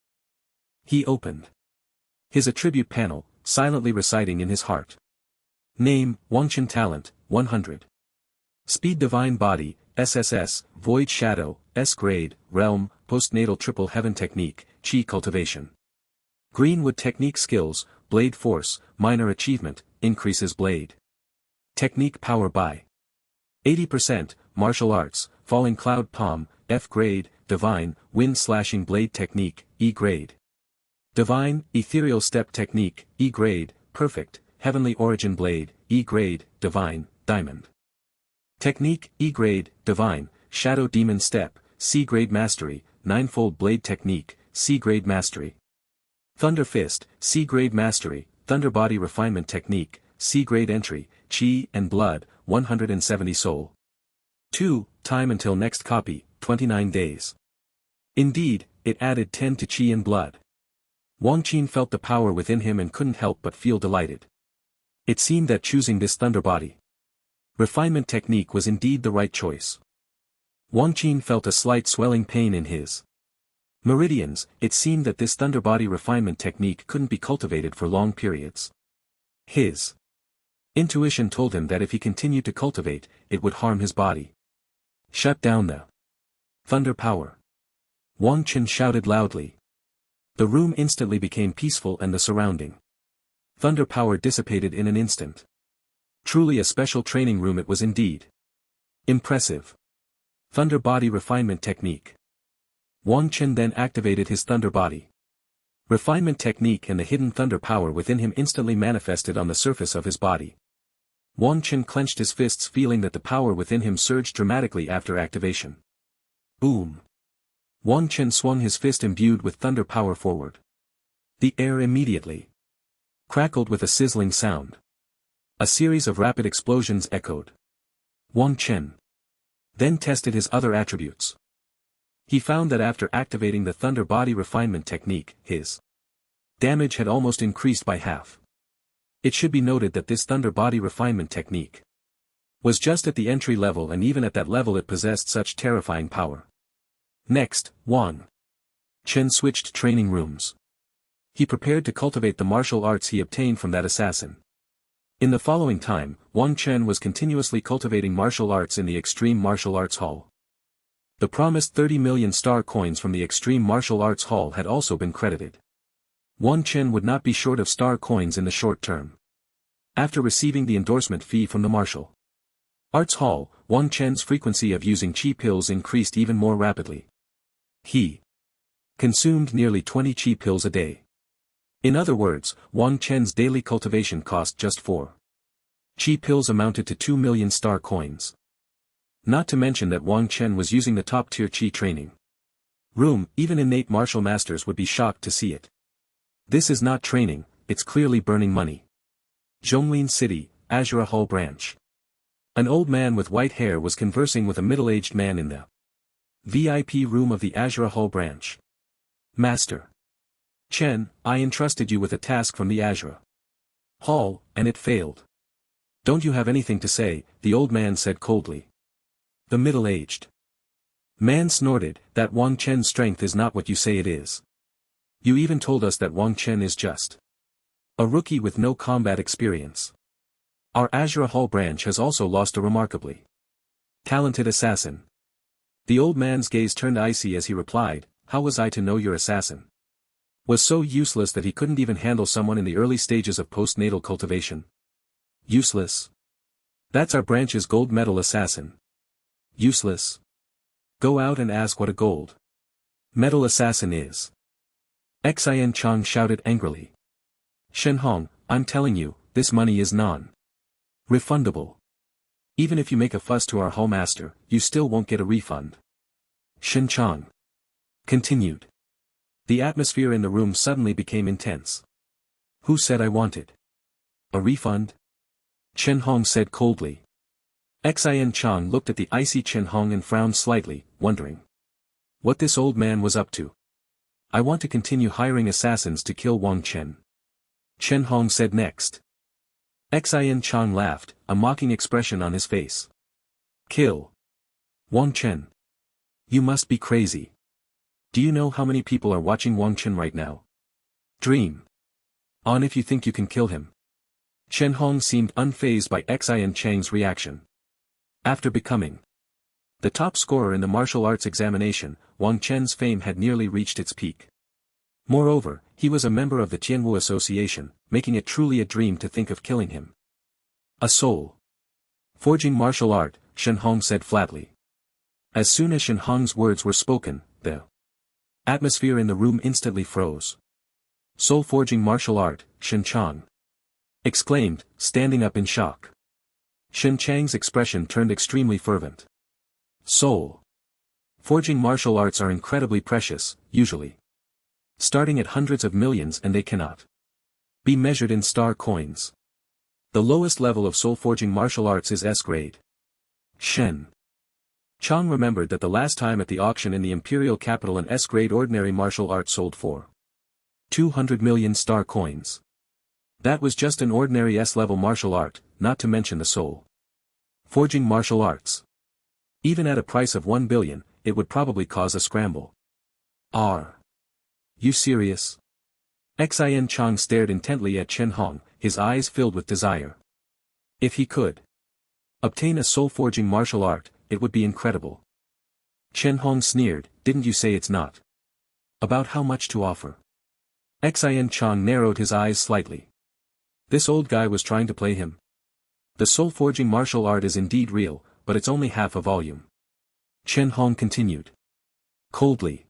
He opened his attribute panel, silently reciting in his heart. Name, Wang Chen. Talent, 100. Speed, Divine Body, SSS, Void Shadow, S-grade, Realm, Postnatal Triple Heaven Technique, Qi Cultivation. Greenwood Technique. Skills, Blade Force, Minor Achievement, increases Blade Technique power by 80%, Martial Arts, Falling Cloud Palm, F-grade, Divine, Wind Slashing Blade Technique, E-grade. Divine, Ethereal Step Technique, E-grade, Perfect, Heavenly Origin Blade, E-grade, Divine, Diamond Technique, E-grade, Divine, Shadow Demon Step, C-grade Mastery, Ninefold Blade Technique, C-grade Mastery. Thunder Fist, C-grade Mastery, Thunder Body Refinement Technique, C-grade Entry, Qi and Blood, 170 Soul. 2, time until next copy, 29 days. Indeed, it added 10 to Qi and Blood. Wang Chen felt the power within him and couldn't help but feel delighted. It seemed that choosing this Thunder Body refinement technique was indeed the right choice. Wang Chen felt a slight swelling pain in his meridians. It seemed that this Thunder Body refinement technique couldn't be cultivated for long periods. His intuition told him that if he continued to cultivate, it would harm his body. Shut down the thunder power. Wang Chen shouted loudly. The room instantly became peaceful and the surrounding thunder power dissipated in an instant. Truly a special training room it was indeed. Impressive. Thunder body refinement technique. Wang Chen then activated his thunder body. Refinement technique and the hidden thunder power within him instantly manifested on the surface of his body. Wang Chen clenched his fists, feeling that the power within him surged dramatically after activation. Boom. Wang Chen swung his fist imbued with thunder power forward. The air immediately crackled with a sizzling sound. A series of rapid explosions echoed. Wang Chen then tested his other attributes. He found that after activating the thunder body refinement technique, his damage had almost increased by half. It should be noted that this thunder body refinement technique was just at the entry level, and even at that level it possessed such terrifying power. Next, Wang Chen switched training rooms. He prepared to cultivate the martial arts he obtained from that assassin. In the following time, Wang Chen was continuously cultivating martial arts in the Extreme Martial Arts Hall. The promised 30 million star coins from the Extreme Martial Arts Hall had also been credited. Wang Chen would not be short of star coins in the short term. After receiving the endorsement fee from the Martial Arts Hall, Wang Chen's frequency of using chi pills increased even more rapidly. He consumed nearly 20 chi pills a day. In other words, Wang Chen's daily cultivation cost just 4 chi pills amounted to 2 million star coins. Not to mention that Wang Chen was using the top-tier chi training room. Even innate martial masters would be shocked to see it. This is not training, it's clearly burning money. Zhonglin City, Azura Hall Branch. An old man with white hair was conversing with a middle-aged man in the VIP room of the Azura Hall Branch. Master Chen, I entrusted you with a task from the Azura Hall, and it failed. Don't you have anything to say? The old man said coldly. The middle-aged man snorted, that Wang Chen's strength is not what you say it is. You even told us that Wang Chen is just a rookie with no combat experience. Our Azura Hall branch has also lost a remarkably talented assassin. The old man's gaze turned icy as he replied, how was I to know your assassin was so useless that he couldn't even handle someone in the early stages of postnatal cultivation? Useless? That's our branch's gold medal assassin. Useless? Go out and ask what a gold medal assassin is. Xian Chang shouted angrily. Shen Hong, I'm telling you, this money is non-refundable. Even if you make a fuss to our hall master, you still won't get a refund. Shen Chang continued. The atmosphere in the room suddenly became intense. Who said I wanted a refund? Chen Hong said coldly. Xian Chang looked at the icy Chen Hong and frowned slightly, wondering what this old man was up to. I want to continue hiring assassins to kill Wang Chen. Chen Hong said next. Xian Chang laughed, a mocking expression on his face. Kill Wang Chen? You must be crazy. Do you know how many people are watching Wang Chen right now? Dream on if you think you can kill him. Chen Hong seemed unfazed by Xian Chang's reaction. After becoming the top scorer in the martial arts examination, Wang Chen's fame had nearly reached its peak. Moreover, he was a member of the Tianwu Association, making it truly a dream to think of killing him. A soul forging martial art, Shen Hong said flatly. As soon as Shen Hong's words were spoken, the atmosphere in the room instantly froze. Soul forging martial art, Shen Chang exclaimed, standing up in shock. Shen Chang's expression turned extremely fervent. Soul forging martial arts are incredibly precious, usually starting at hundreds of millions, and they cannot be measured in star coins. The lowest level of soul forging martial arts is S grade. Shen Chang remembered that the last time at the auction in the imperial capital an S grade ordinary martial art sold for 200 million star coins. That was just an ordinary S-level martial art, not to mention the soul forging martial arts. Even at a price of 1 billion, it would probably cause a scramble. Are you serious? Xian Chang stared intently at Chen Hong, his eyes filled with desire. If he could obtain a soul forging martial art, it would be incredible. Chen Hong sneered, didn't you say it's not About how much to offer? Xian Chang narrowed his eyes slightly. This old guy was trying to play him. The soul-forging martial art is indeed real, but it's only half a volume. Chen Hong continued. Coldly.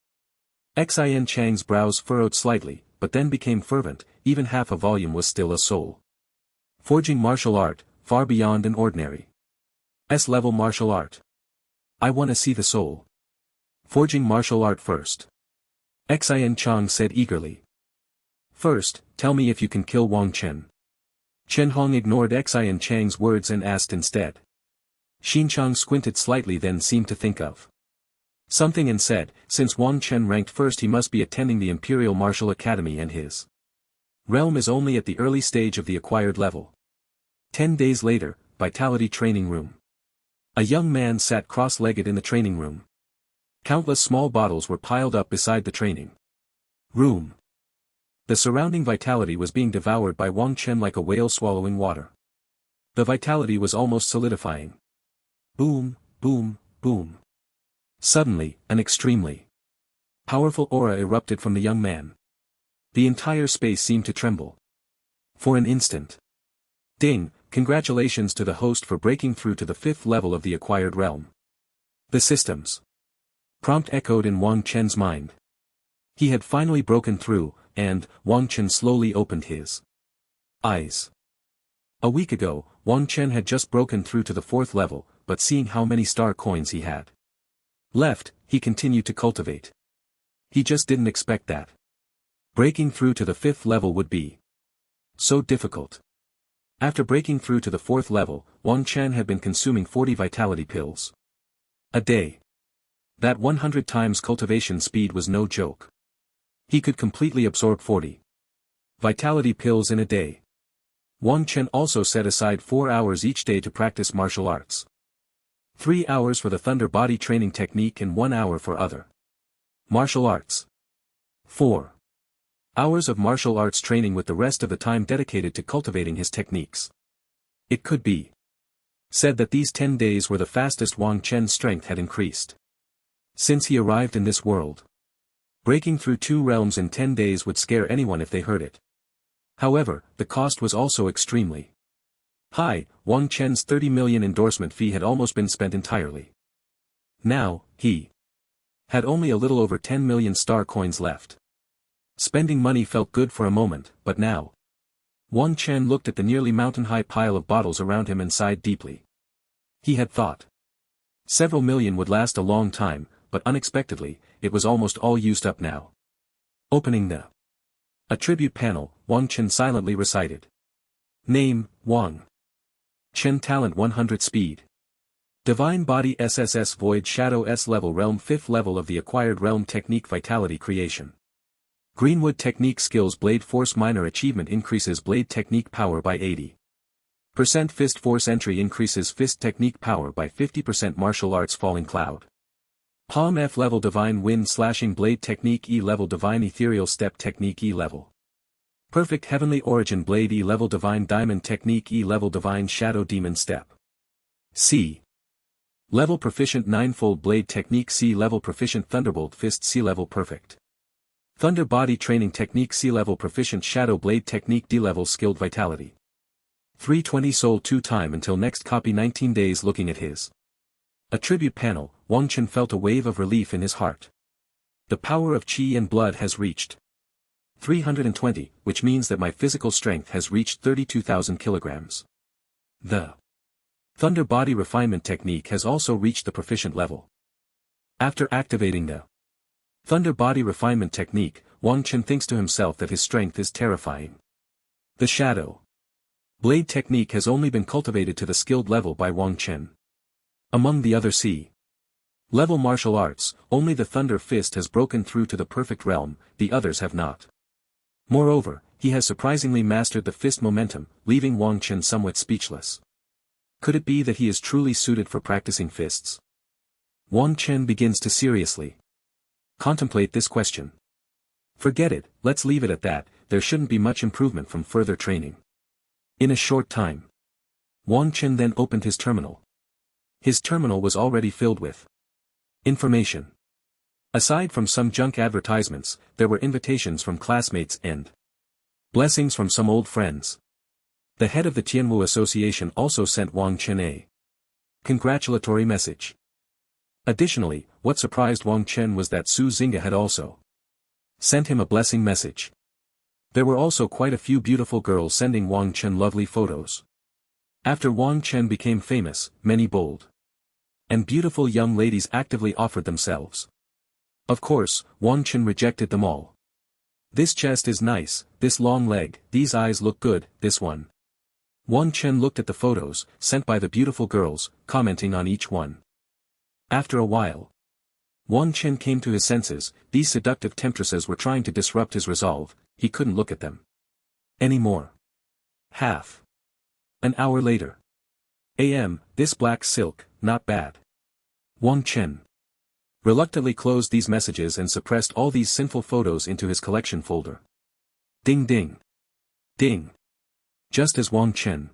Xian Chang's brows furrowed slightly, but then became fervent. Even half a volume was still a soul forging martial art, far beyond an ordinary S-level martial art. I want to see the soul forging martial art first. Xian Chang said eagerly. First, tell me if you can kill Wang Chen. Chen Hong ignored Xian Chang's words and asked instead. Xin Chang squinted slightly, then seemed to think of something and said, since Wang Chen ranked first, he must be attending the Imperial Martial Academy and his realm is only at the early stage of the acquired level. 10 days later, Vitality Training Room. A young man sat cross-legged in the training room. Countless small bottles were piled up beside the training room. The surrounding vitality was being devoured by Wang Chen like a whale swallowing water. The vitality was almost solidifying. Boom, boom, boom. Suddenly, an extremely powerful aura erupted from the young man. The entire space seemed to tremble. For an instant. Ding, congratulations to the host for breaking through to the 5th level of the acquired realm. The systems prompt echoed in Wang Chen's mind. He had finally broken through, and Wang Chen slowly opened his eyes. A week ago, Wang Chen had just broken through to the 4th level, but seeing how many star coins he had left, he continued to cultivate. He just didn't expect that breaking through to the 5th level would be so difficult. After breaking through to the 4th level, Wang Chen had been consuming 40 vitality pills a day. That 100 times cultivation speed was no joke. He could completely absorb 40 vitality pills in a day. Wang Chen also set aside 4 hours each day to practice martial arts. 3 hours for the Thunder Body training technique and 1 hour for other martial arts. 4 hours of martial arts training with the rest of the time dedicated to cultivating his techniques. It could be said that these 10 days were the fastest Wang Chen's strength had increased since he arrived in this world. Breaking through 2 realms in 10 days would scare anyone if they heard it. However, the cost was also extremely high. Wang Chen's 30 million endorsement fee had almost been spent entirely. Now, he had only a little over 10 million star coins left. Spending money felt good for a moment, but now Wang Chen looked at the nearly mountain-high pile of bottles around him and sighed deeply. He had thought several million would last a long time, but unexpectedly, it was almost all used up now. Opening the attribute panel, Wang Chen silently recited. Name, Wang Chen. Talent 100. Speed Divine Body SSS Void Shadow S Level Realm 5th level of the acquired realm. Technique Vitality Creation. Greenwood Technique Skills. Blade Force. Minor achievement increases blade technique power by 80%. Fist Force Entry increases fist technique power by 50%. Martial Arts. Falling Cloud. Palm F Level Divine Wind Slashing Blade Technique. E Level Divine Ethereal Step Technique. E Level Perfect Heavenly Origin Blade. E Level Divine Diamond Technique. E Level Divine Shadow Demon Step. C Level Proficient Ninefold Blade Technique. C Level Proficient Thunderbolt Fist. C Level Perfect Thunder Body Training Technique. C Level Proficient Shadow Blade Technique. D Level Skilled Vitality 320. Soul 2 time until next copy. 19 days. Looking at his attribute panel, Wang Chen felt a wave of relief in his heart. The power of Qi and blood has reached 320, which means that my physical strength has reached 32,000 kilograms. The Thunder Body Refinement Technique has also reached the proficient level. After activating the Thunder Body Refinement Technique, Wang Chen thinks to himself that his strength is terrifying. The Shadow Blade Technique has only been cultivated to the skilled level by Wang Chen. Among the other C-level martial arts, only the Thunder Fist has broken through to the perfect realm, the others have not. Moreover, he has surprisingly mastered the fist momentum, leaving Wang Chen somewhat speechless. Could it be that he is truly suited for practicing fists? Wang Chen begins to seriously contemplate this question. Forget it, let's leave it at that. There shouldn't be much improvement from further training. In a short time, Wang Chen then opened his terminal. His terminal was already filled with information. Aside from some junk advertisements, there were invitations from classmates and blessings from some old friends. The head of the Tianwu Association also sent Wang Chen a congratulatory message. Additionally, what surprised Wang Chen was that Su Xingga had also sent him a blessing message. There were also quite a few beautiful girls sending Wang Chen lovely photos. After Wang Chen became famous, many bold and beautiful young ladies actively offered themselves. Of course, Wang Chen rejected them all. This chest is nice, this long leg, these eyes look good, this one. Wang Chen looked at the photos, sent by the beautiful girls, commenting on each one. After a while, Wang Chen came to his senses. These seductive temptresses were trying to disrupt his resolve. He couldn't look at them anymore. Half an hour later. This black silk, not bad. Wang Chen reluctantly closed these messages and suppressed all these sinful photos into his collection folder. Ding ding. Ding. Just as Wang Chen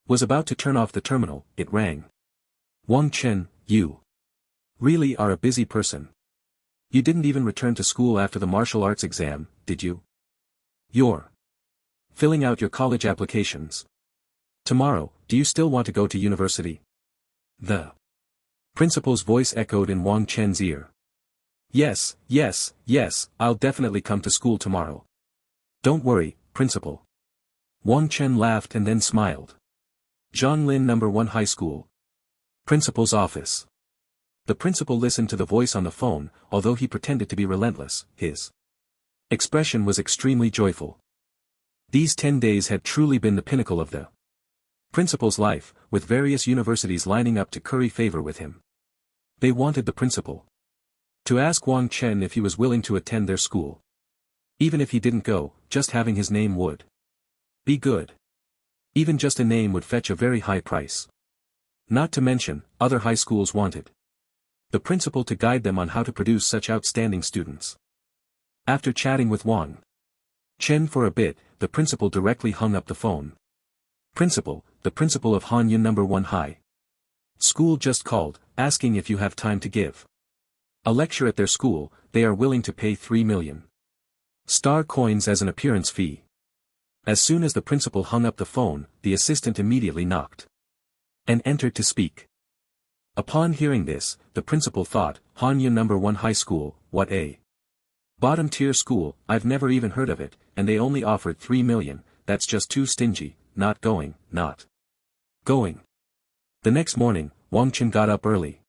was about to turn off the terminal, it rang. Wang Chen, you really are a busy person. You didn't even return to school after the martial arts exam, did you? You're filling out your college applications. Tomorrow, do you still want to go to university? The principal's voice echoed in Wang Chen's ear. Yes, yes, yes, I'll definitely come to school tomorrow. Don't worry, principal. Wang Chen laughed and then smiled. Zhonglin No. 1 High School. Principal's office. The principal listened to the voice on the phone, although he pretended to be relentless, his expression was extremely joyful. These 10 days had truly been the pinnacle of the principal's life, with various universities lining up to curry favor with him. They wanted the principal to ask Wang Chen if he was willing to attend their school. Even if he didn't go, just having his name would be good. Even just a name would fetch a very high price. Not to mention, other high schools wanted the principal to guide them on how to produce such outstanding students. After chatting with Wang Chen for a bit, the principal directly hung up the phone. Principal, the principal of Hanyun No. 1 High School just called, asking if you have time to give a lecture at their school. They are willing to pay 3 million star coins as an appearance fee. As soon as the principal hung up the phone, the assistant immediately knocked and entered to speak. Upon hearing this, the principal thought, Hanyun No. 1 High School, what a bottom-tier school, I've never even heard of it, and they only offered 3 million, that's just too stingy, not going, not going. The next morning, Wang Chen got up early.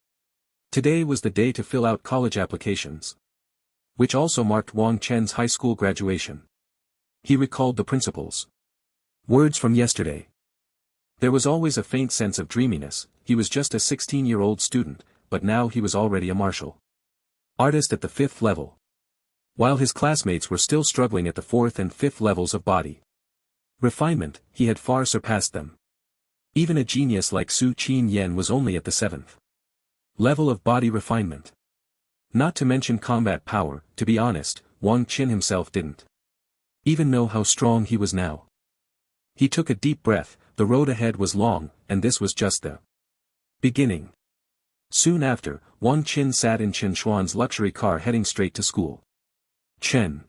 Today was the day to fill out college applications, which also marked Wang Chen's high school graduation. He recalled the principal's words from yesterday. There was always a faint sense of dreaminess. He was just a 16-year-old student, but now he was already a martial artist at the 5th level. While his classmates were still struggling at the 4th and 5th levels of body refinement, he had far surpassed them. Even a genius like Su Qin Yen was only at the 7th level of body refinement. Not to mention combat power. To be honest, Wang Chen himself didn't even know how strong he was now. He took a deep breath. The road ahead was long, and this was just the beginning. Soon after, Wang Chen sat in Chen Xuan's luxury car heading straight to school. Chen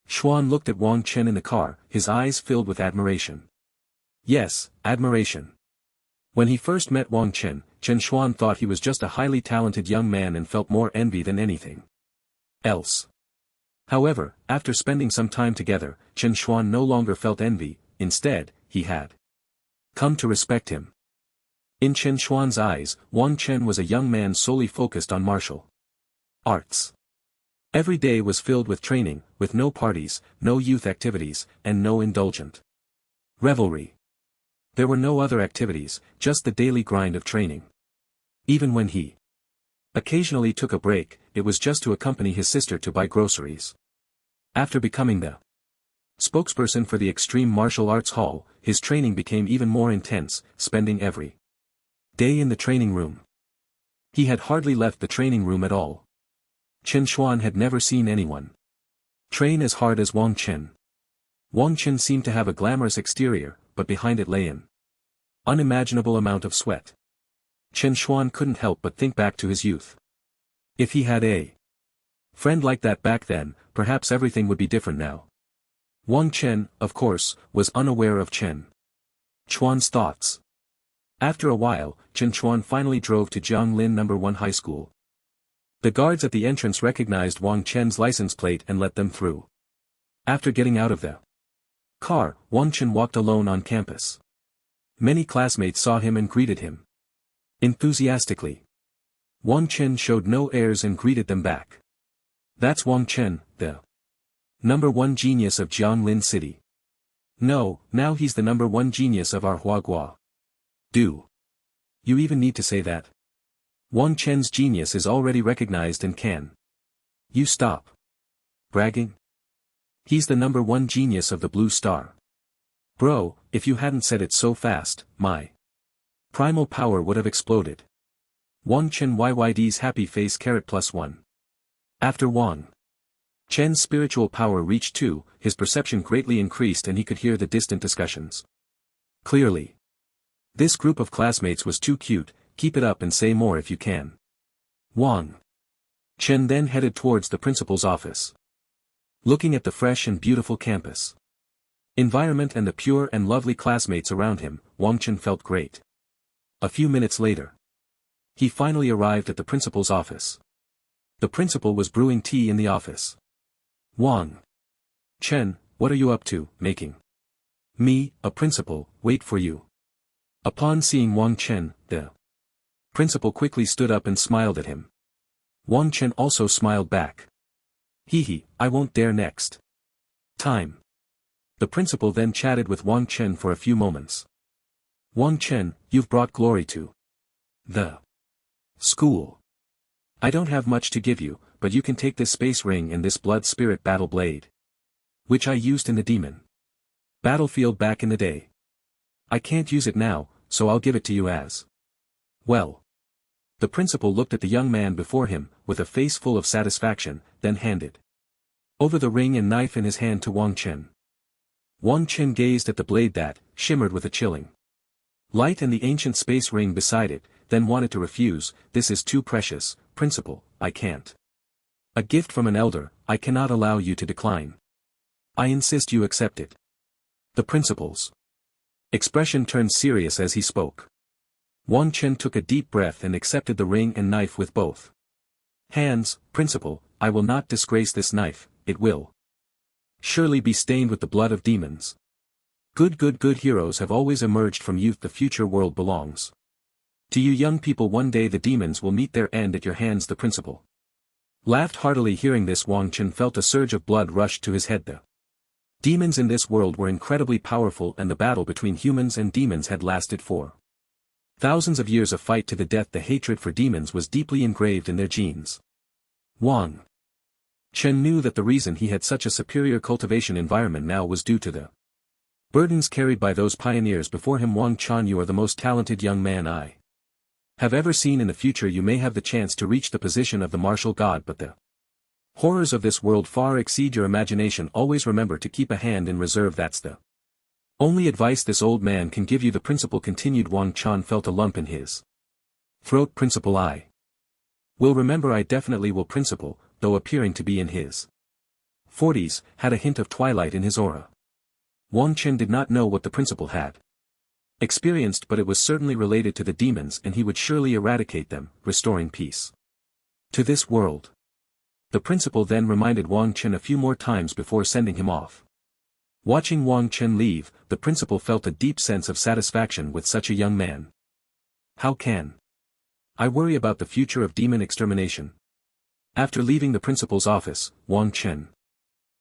Xuan looked at Wang Chen in the car, his eyes filled with admiration. Yes, admiration. When he first met Wang Chen, Chen Xuan thought he was just a highly talented young man and felt more envy than anything else. However, after spending some time together, Chen Xuan no longer felt envy. Instead, he had come to respect him. In Chen Xuan's eyes, Wang Chen was a young man solely focused on martial arts. Every day was filled with training, with no parties, no youth activities, and no indulgent revelry. There were no other activities, just the daily grind of training. Even when he occasionally took a break, it was just to accompany his sister to buy groceries. After becoming the spokesperson for the Extreme Martial Arts Hall, his training became even more intense, spending every day in the training room. He had hardly left the training room at all. Chen Xuan had never seen anyone train as hard as Wang Chen. Wang Chen seemed to have a glamorous exterior, but behind it lay an unimaginable amount of sweat. Chen Xuan couldn't help but think back to his youth. If he had a Friend like that back then, perhaps everything would be different now. Wang Chen, of course, was unaware of Chen Chuan's thoughts. After a while, Chen Chuan finally drove to Jianglin No. 1 High School. The guards at the entrance recognized Wang Chen's license plate and let them through. After getting out of the car, Wang Chen walked alone on campus. Many classmates saw him and greeted him enthusiastically. Wang Chen showed no airs and greeted them back. That's Wang Chen, the number 1 genius of Jianglin City. No, now he's the number 1 genius of our Huagua. Do you even need to say that? Wang Chen's genius is already recognized and can you stop bragging? He's the number 1 genius of the Blue Star. Bro, if you hadn't said it so fast, my primal power would have exploded. Wang Chen YYD's happy face +1. After Wang Chen's spiritual power reached 2, his perception greatly increased and he could hear the distant discussions. Clearly. This group of classmates was too cute, keep it up and say more if you can. Wang Chen then headed towards the principal's office. Looking at the fresh and beautiful campus environment and the pure and lovely classmates around him, Wang Chen felt great. A few minutes later, he finally arrived at the principal's office. The principal was brewing tea in the office. Wang Chen, what are you up to, making me, a principal, wait for you? Upon seeing Wang Chen, the principal quickly stood up and smiled at him. Wang Chen also smiled back. Hee, I won't dare next time. The principal then chatted with Wang Chen for a few moments. Wang Chen, you've brought glory to the school. I don't have much to give you, but you can take this space ring and this blood spirit battle blade, which I used in the demon battlefield back in the day. I can't use it now, so I'll give it to you as well. The principal looked at the young man before him, with a face full of satisfaction, then handed over the ring and knife in his hand to Wang Chen. Wang Chen gazed at the blade that shimmered with a chilling light and the ancient space ring beside it, then wanted to refuse. This is too precious, principal, I can't. A gift from an elder, I cannot allow you to decline. I insist you accept it. The principal's expression turned serious as he spoke. Wang Chen took a deep breath and accepted the ring and knife with both hands. Principal, I will not disgrace this knife, it will surely be stained with the blood of demons. Good heroes have always emerged from youth. The future world belongs to you young people. One day the demons will meet their end at your hands. The principal laughed heartily. Hearing this, Wang Chen felt a surge of blood rush to his head. The demons in this world were incredibly powerful and the battle between humans and demons had lasted for thousands of years. A fight to the death. The hatred for demons was deeply engraved in their genes. Wang Chen knew that the reason he had such a superior cultivation environment now was due to the burdens carried by those pioneers before him. Wang Chen, you are the most talented young man I have ever seen. In the future you may have the chance to reach the position of the martial god, but the horrors of this world far exceed your imagination. Always remember to keep a hand in reserve. That's the only advice this old man can give you. The principal continued. Wang Chen felt a lump in his throat. Principal, I will remember. I definitely will. Principal, though appearing to be in his 40s, had a hint of twilight in his aura. Wang Chen did not know what the principal had experienced, but it was certainly related to the demons and he would surely eradicate them, restoring peace to this world. The principal then reminded Wang Chen a few more times before sending him off. Watching Wang Chen leave, the principal felt a deep sense of satisfaction with such a young man. How can I worry about the future of demon extermination? After leaving the principal's office, Wang Chen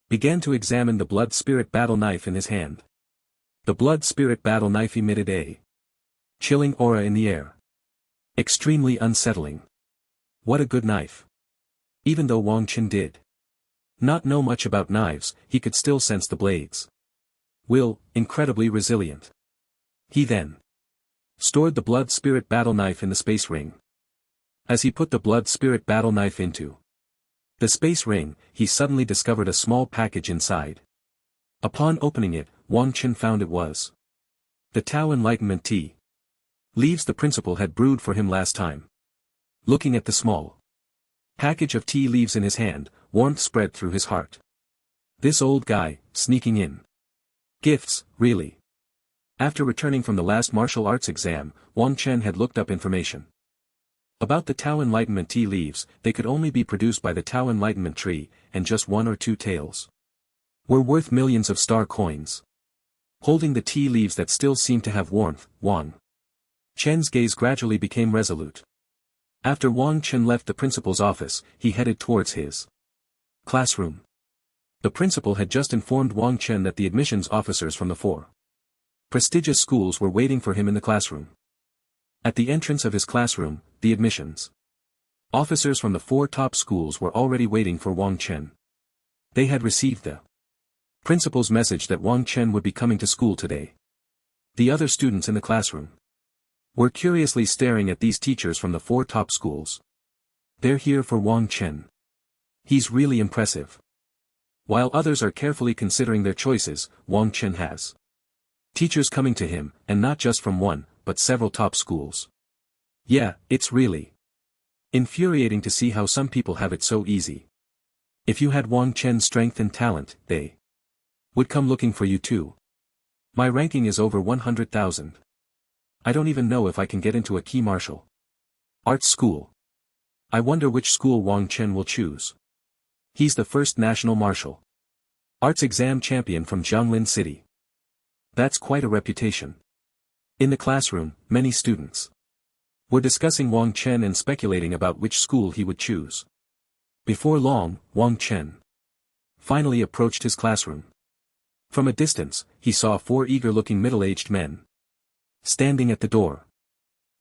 began to examine the blood spirit battle knife in his hand. The blood spirit battle knife emitted a chilling aura in the air. Extremely unsettling. What a good knife. Even though Wang Chen did not know much about knives, he could still sense the blades will, incredibly resilient. He then stored the blood spirit battle knife in the space ring. As he put the blood spirit battle knife into the space ring, he suddenly discovered a small package inside. Upon opening it, Wang Chen found it was the Tao Enlightenment tea leaves the principal had brewed for him last time. Looking at the small Package of tea leaves in his hand, warmth spread through his heart. This old guy, sneaking in. Gifts, really. After returning from the last martial arts exam, Wang Chen had looked up information. About the Tao Enlightenment tea leaves, they could only be produced by the Tao Enlightenment tree, and just 1 or 2 taels were worth millions of star coins. Holding the tea leaves that still seemed to have warmth, Wang Chen's gaze gradually became resolute. After Wang Chen left the principal's office, he headed towards his classroom. The principal had just informed Wang Chen that the admissions officers from the 4 prestigious schools were waiting for him in the classroom. At the entrance of his classroom, the admissions officers from the 4 top schools were already waiting for Wang Chen. They had received the principal's message that Wang Chen would be coming to school today. The other students in the classroom were curiously staring at these teachers from the 4 top schools. They're here for Wang Chen. He's really impressive. While others are carefully considering their choices, Wang Chen has teachers coming to him, and not just from 1, but several top schools. Yeah, it's really infuriating to see how some people have it so easy. If you had Wang Chen's strength and talent, they would come looking for you too. My ranking is over 100,000. I don't even know if I can get into a key martial arts school. I wonder which school Wang Chen will choose. He's the first national martial arts exam champion from Jianglin City. That's quite a reputation. In the classroom, many students were discussing Wang Chen and speculating about which school he would choose. Before long, Wang Chen finally approached his classroom. From a distance, he saw 4 eager-looking middle-aged men standing at the door.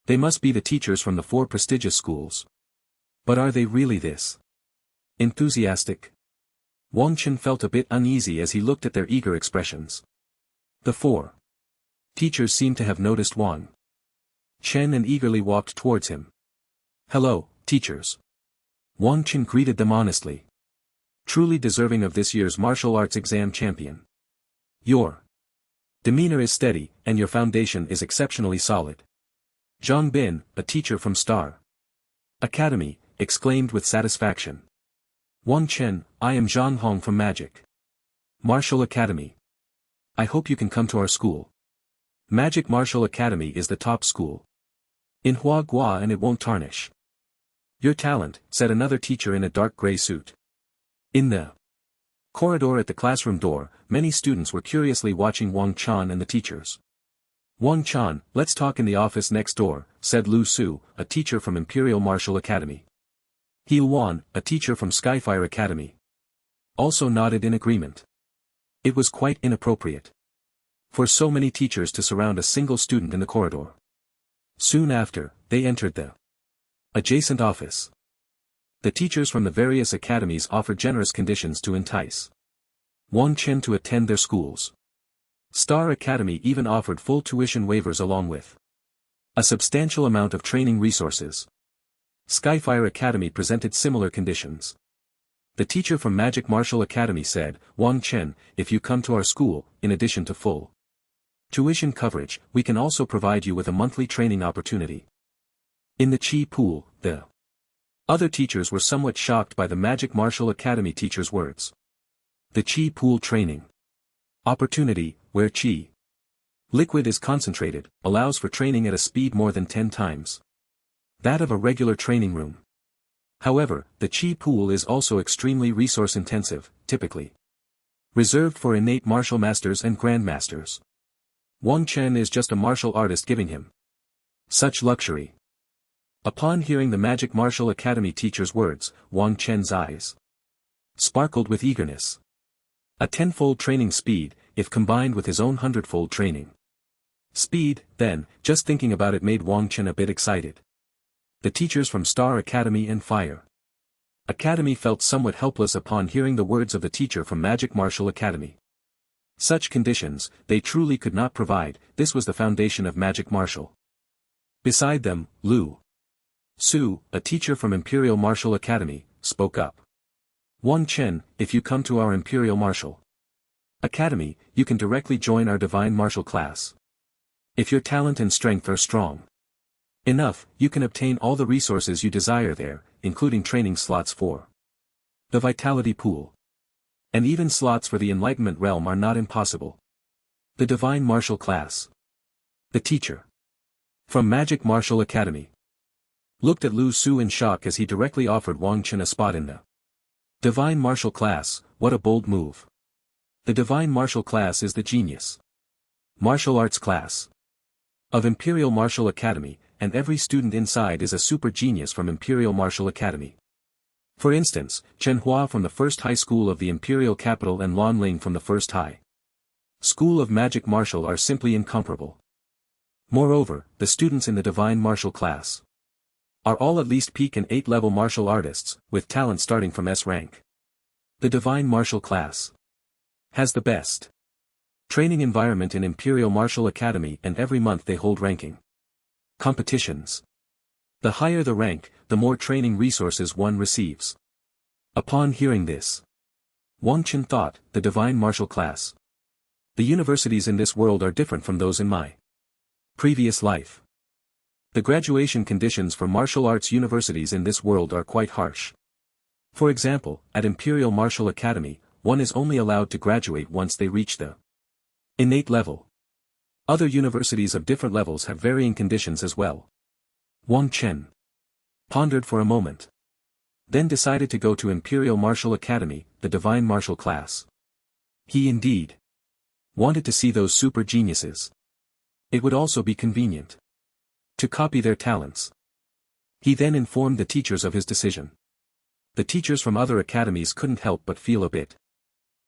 They must be the teachers from the 4 prestigious schools. But are they really this enthusiastic? Wang Chen felt a bit uneasy as he looked at their eager expressions. The 4 teachers seemed to have noticed Wang Chen and eagerly walked towards him. Hello, teachers. Wang Chen greeted them honestly. Truly deserving of this year's martial arts exam champion. Your demeanor is steady, and your foundation is exceptionally solid. Zhang Bin, a teacher from Star Academy, exclaimed with satisfaction. Wang Chen, I am Zhang Hong from Magic Martial Academy. I hope you can come to our school. Magic Martial Academy is the top school in Hua Gua, and it won't tarnish your talent, said another teacher in a dark gray suit. In the corridor at the classroom door, many students were curiously watching Wang Chan and the teachers. Wang Chan, let's talk in the office next door, said Lu Su, a teacher from Imperial Martial Academy. He Wan, a teacher from Skyfire Academy, also nodded in agreement. It was quite inappropriate for so many teachers to surround a single student in the corridor. Soon after, they entered the adjacent office. The teachers from the various academies offered generous conditions to entice Wang Chen to attend their schools. Star Academy even offered full tuition waivers along with a substantial amount of training resources. Skyfire Academy presented similar conditions. The teacher from Magic Martial Academy said, Wang Chen, if you come to our school, in addition to full tuition coverage, we can also provide you with a monthly training opportunity. In the Chi Pool, the other teachers were somewhat shocked by the Magic Martial Academy teacher's words. The Chi Pool training opportunity, where Chi liquid is concentrated, allows for training at a speed more than 10 times that of a regular training room. However, the Chi Pool is also extremely resource-intensive, typically reserved for innate martial masters and grandmasters. Wang Chen is just a martial artist giving him such luxury. Upon hearing the Magic Martial Academy teacher's words, Wang Chen's eyes sparkled with eagerness. A 10-fold training speed, if combined with his own 100-fold training speed, then, just thinking about it made Wang Chen a bit excited. The teachers from Star Academy and Fire Academy felt somewhat helpless upon hearing the words of the teacher from Magic Martial Academy. Such conditions, they truly could not provide. This was the foundation of Magic Martial. Beside them, Lu Su, a teacher from Imperial Martial Academy, spoke up. Wang Chen, if you come to our Imperial Martial Academy, you can directly join our Divine Martial class. If your talent and strength are strong enough, you can obtain all the resources you desire there, including training slots for the Vitality Pool. And even slots for the Enlightenment Realm are not impossible. The Divine Martial Class. The teacher from Magic Martial Academy looked at Lu Su in shock as he directly offered Wang Chen a spot in the Divine Martial Class. What a bold move. The Divine Martial Class is the genius martial arts class of Imperial Martial Academy, and every student inside is a super genius from Imperial Martial Academy. For instance, Chen Hua from the first high school of the Imperial capital and Lan Ling from the first high school of magic martial are simply incomparable. Moreover, the students in the Divine Martial Class are all at least peak and 8-level martial artists, with talent starting from S rank. The Divine Martial Class has the best training environment in Imperial Martial Academy, and every month they hold ranking competitions. The higher the rank, the more training resources one receives. Upon hearing this, Wang Chen thought, the Divine Martial Class. The universities in this world are different from those in my previous life. The graduation conditions for martial arts universities in this world are quite harsh. For example, at Imperial Martial Academy, one is only allowed to graduate once they reach the innate level. Other universities of different levels have varying conditions as well. Wang Chen pondered for a moment, then decided to go to Imperial Martial Academy, the Divine Martial Class. He indeed wanted to see those super geniuses. It would also be convenient to copy their talents. He then informed the teachers of his decision. The teachers from other academies couldn't help but feel a bit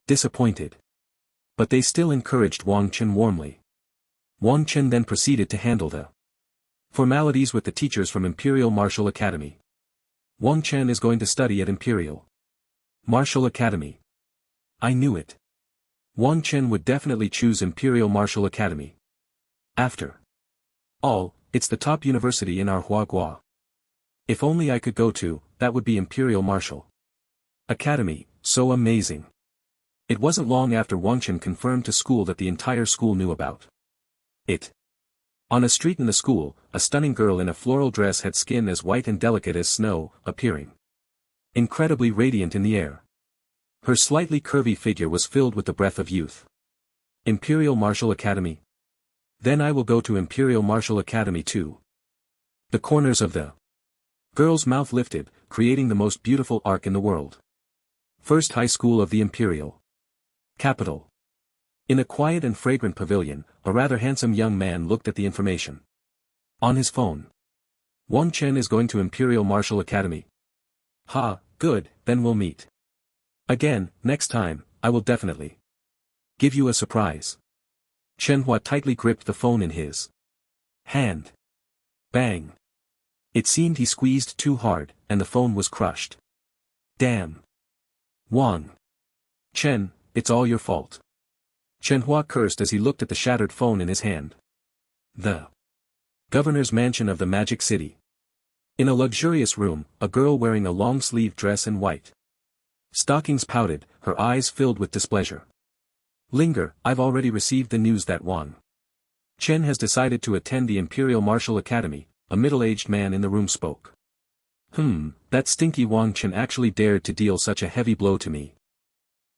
disappointed. But they still encouraged Wang Chen warmly. Wang Chen then proceeded to handle the formalities with the teachers from Imperial Martial Academy. Wang Chen is going to study at Imperial Martial Academy. I knew it. Wang Chen would definitely choose Imperial Martial Academy. After all, it's the top university in our Huagua. If only I could go to, that would be Imperial Martial Academy, so amazing. It wasn't long after Wang Chen confirmed to school that the entire school knew about it. On a street in the school, a stunning girl in a floral dress had skin as white and delicate as snow, appearing incredibly radiant in the air. Her slightly curvy figure was filled with the breath of youth. Imperial Martial Academy? Then I will go to Imperial Martial Academy too. The corners of the girl's mouth lifted, creating the most beautiful arc in the world. First high school of the Imperial capital. In a quiet and fragrant pavilion, a rather handsome young man looked at the information on his phone. Wang Chen is going to Imperial Martial Academy. Ha, good, then we'll meet again, next time. I will definitely give you a surprise. Chen Hua tightly gripped the phone in his hand. Bang. It seemed he squeezed too hard, and the phone was crushed. Damn. Wang Chen, it's all your fault. Chen Hua cursed as he looked at the shattered phone in his hand. The governor's mansion of the Magic City. In a luxurious room, a girl wearing a long-sleeved dress and white stockings pouted, her eyes filled with displeasure. Linger, I've already received the news that Wang Chen has decided to attend the Imperial Martial Academy, a middle-aged man in the room spoke. That stinky Wang Chen actually dared to deal such a heavy blow to me.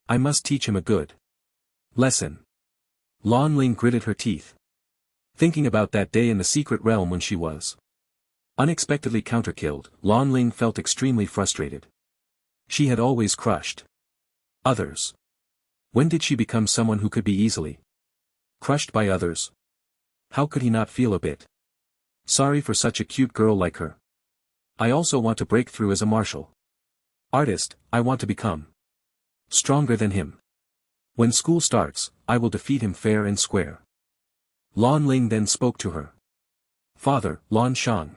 I must teach him a good lesson. Lan Ling gritted her teeth, thinking about that day in the secret realm when she was unexpectedly counterkilled. Lan Ling felt extremely frustrated. She had always crushed others. When did she become someone who could be easily crushed by others? How could he not feel a bit sorry for such a cute girl like her? I also want to break through as a martial artist. I want to become stronger than him. When school starts, I will defeat him fair and square. Lan Ling then spoke to her father, Lan Shang.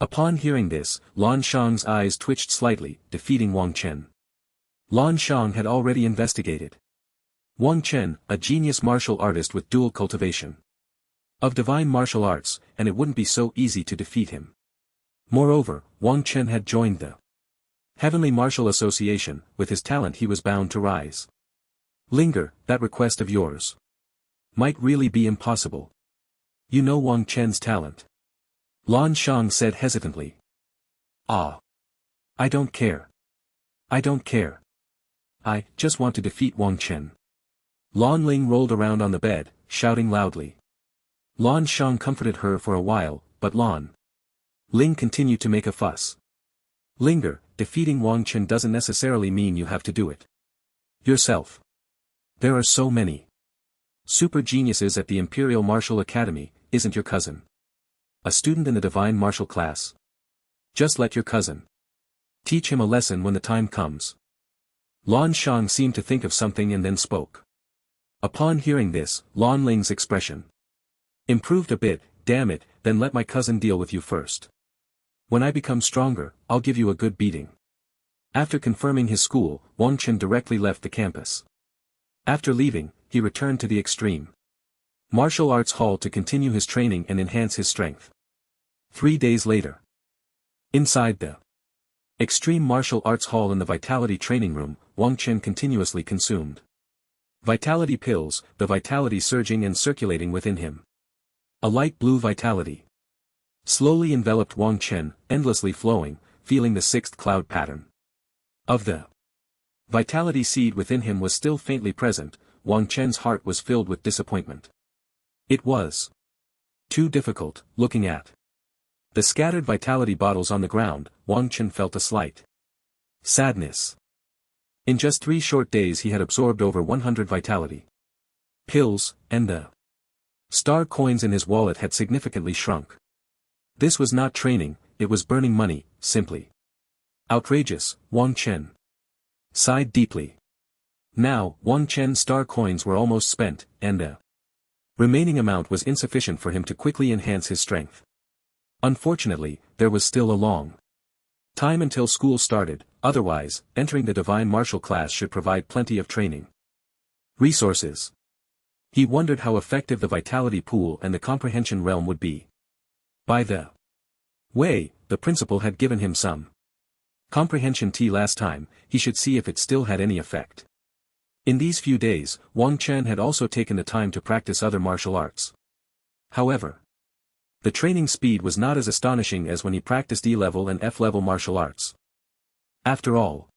Upon hearing this, Lan Shang's eyes twitched slightly, defeating Wang Chen. Lan Shang had already investigated Wang Chen, a genius martial artist with dual cultivation of divine martial arts, and it wouldn't be so easy to defeat him. Moreover, Wang Chen had joined the Heavenly Martial Association. With his talent he was bound to rise. Linger, that request of yours might really be impossible. You know Wang Chen's talent. Lan Shang said hesitantly. Ah. I don't care. I don't care. I just want to defeat Wang Chen. Lan Ling rolled around on the bed, shouting loudly. Lan Shang comforted her for a while, but Lan Ling continued to make a fuss. Linger, defeating Wang Chen doesn't necessarily mean you have to do it yourself. There are so many super geniuses at the Imperial Martial Academy. Isn't your cousin a student in the Divine Martial class? Just let your cousin teach him a lesson when the time comes. Lan Shang seemed to think of something and then spoke. Upon hearing this, Lan Ling's expression improved a bit. Damn it, then let my cousin deal with you first. When I become stronger, I'll give you a good beating. After confirming his school, Wang Chen directly left the campus. After leaving, he returned to the Extreme Martial Arts Hall to continue his training and enhance his strength. 3 days later. Inside the Extreme Martial Arts Hall in the Vitality Training Room, Wang Chen continuously consumed vitality pills, the vitality surging and circulating within him. A light blue vitality slowly enveloped Wang Chen, endlessly flowing, feeling the sixth cloud pattern of the vitality seed within him was still faintly present. Wang Chen's heart was filled with disappointment. It was too difficult. Looking at the scattered vitality bottles on the ground, Wang Chen felt a slight sadness. In just 3 short days he had absorbed over 100 vitality pills, and the star coins in his wallet had significantly shrunk. This was not training, it was burning money, simply outrageous. Wang Chen sighed deeply. Now, Wang Chen's star coins were almost spent, and the remaining amount was insufficient for him to quickly enhance his strength. Unfortunately, there was still a long time until school started, otherwise, entering the Divine Martial class should provide plenty of training resources. He wondered how effective the Vitality Pool and the Comprehension Realm would be. By the way, the principal had given him some comprehension tea last time. He should see if it still had any effect. In these few days, Wang Chen had also taken the time to practice other martial arts. However, the training speed was not as astonishing as when he practiced E-level and F-level martial arts. After all,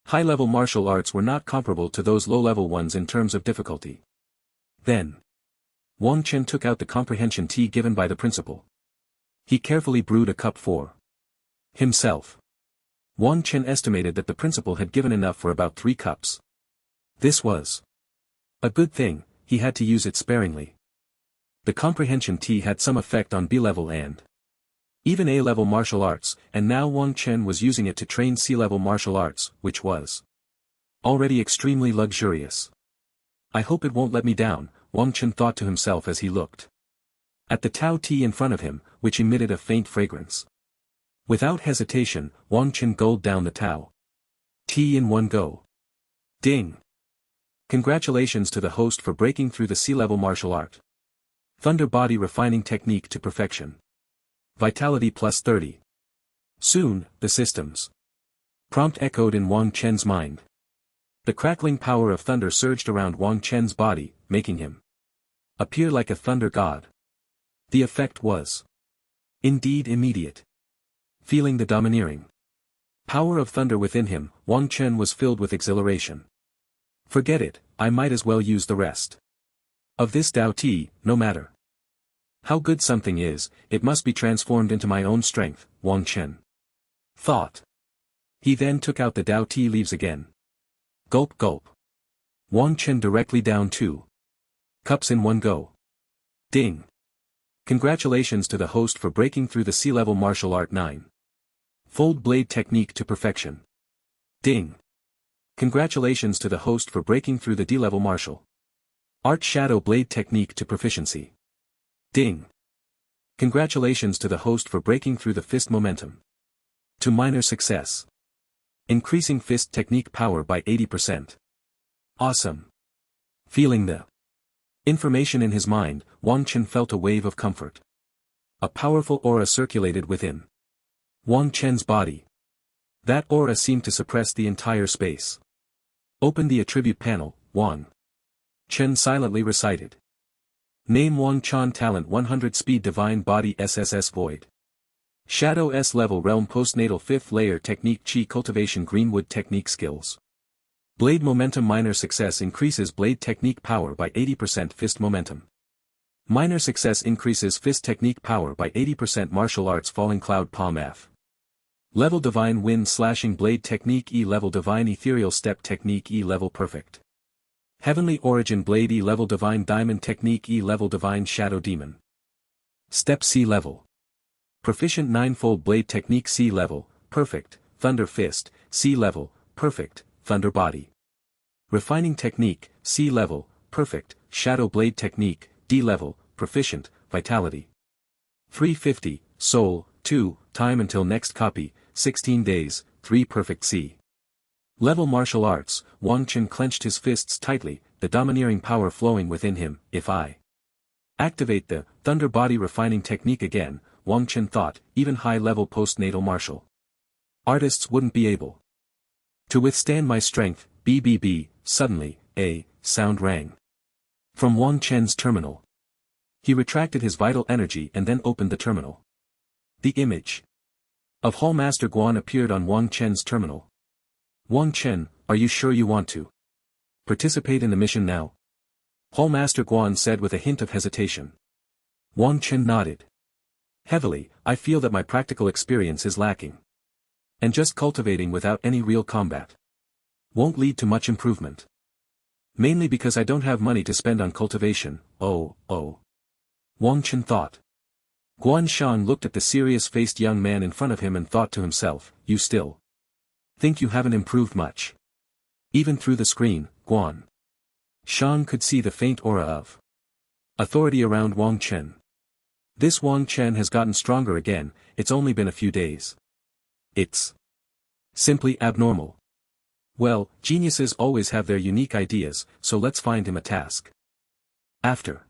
high-level martial arts were not comparable to those low-level ones in terms of difficulty. Then, Wang Chen took out the comprehension tea given by the principal. He carefully brewed a cup for himself. Wang Chen estimated that the principal had given enough for about 3 cups. This was a good thing. He had to use it sparingly. The comprehension tea had some effect on B-level and even A-level martial arts, and now Wang Chen was using it to train C-level martial arts, which was already extremely luxurious. I hope it won't let me down, Wang Chen thought to himself as he looked at the Tao tea in front of him, which emitted a faint fragrance. Without hesitation, Wang Chen gulped down the Tao tea in one go. Ding! Congratulations to the host for breaking through the C-level martial art. Thunder body refining technique to perfection. Vitality plus 30. Soon, the systems prompt echoed in Wang Chen's mind. The crackling power of thunder surged around Wang Chen's body, making him appear like a thunder god. The effect was indeed immediate. Feeling the domineering power of thunder within him, Wang Chen was filled with exhilaration. Forget it, I might as well use the rest of this Dao tea, no matter how good something is, it must be transformed into my own strength, Wang Chen thought. He then took out the Dao tea leaves again. Gulp gulp. Wang Chen directly down 2 cups in one go. Ding! Congratulations to the host for breaking through the C-level martial art 9. Fold blade technique to perfection. Ding! Congratulations to the host for breaking through the D-level martial art shadow blade technique to proficiency. Ding! Congratulations to the host for breaking through the fist momentum to minor success. Increasing fist technique power by 80%. Awesome! Feeling the information in his mind, Wang Chen felt a wave of comfort. A powerful aura circulated within Wang Chen's body. That aura seemed to suppress the entire space. Open the attribute panel, Wang Chen silently recited. Name Wang Chen Talent 100 Speed Divine Body SSS Void. Shadow S level realm postnatal 5th layer technique chi cultivation greenwood technique skills. Blade momentum minor success increases blade technique power by 80% fist momentum. Minor success increases fist technique power by 80% martial arts falling cloud palm F. Level divine wind slashing blade technique E level divine ethereal step technique E level perfect. Heavenly origin blade E level divine diamond technique E level divine shadow demon. Step C level. Proficient ninefold blade technique C level, perfect, thunder fist, C level, perfect, thunder body. Refining technique, C level, perfect, shadow blade technique, D level, proficient, vitality. 350, soul, 2, time until next copy, 16 days, 3 perfect C. Level martial arts, Wang Chen clenched his fists tightly, the domineering power flowing within him. If I activate the thunder body refining technique again, Wang Chen thought, even high-level postnatal martial artists wouldn't be able to withstand my strength. BBB, suddenly, a sound rang from Wang Chen's terminal. He retracted his vital energy and then opened the terminal. The image of Hallmaster Guan appeared on Wang Chen's terminal. Wang Chen, are you sure you want to participate in the mission now? Hallmaster Guan said with a hint of hesitation. Wang Chen nodded heavily. I feel that my practical experience is lacking. And just cultivating without any real combat won't lead to much improvement. Mainly because I don't have money to spend on cultivation. Oh. Wang Chen thought. Guan Shang looked at the serious-faced young man in front of him and thought to himself, you still think you haven't improved much? Even through the screen, Guan Shang could see the faint aura of authority around Wang Chen. This Wang Chen has gotten stronger again. It's only been a few days. It's simply abnormal. Well, geniuses always have their unique ideas, so let's find him a task. After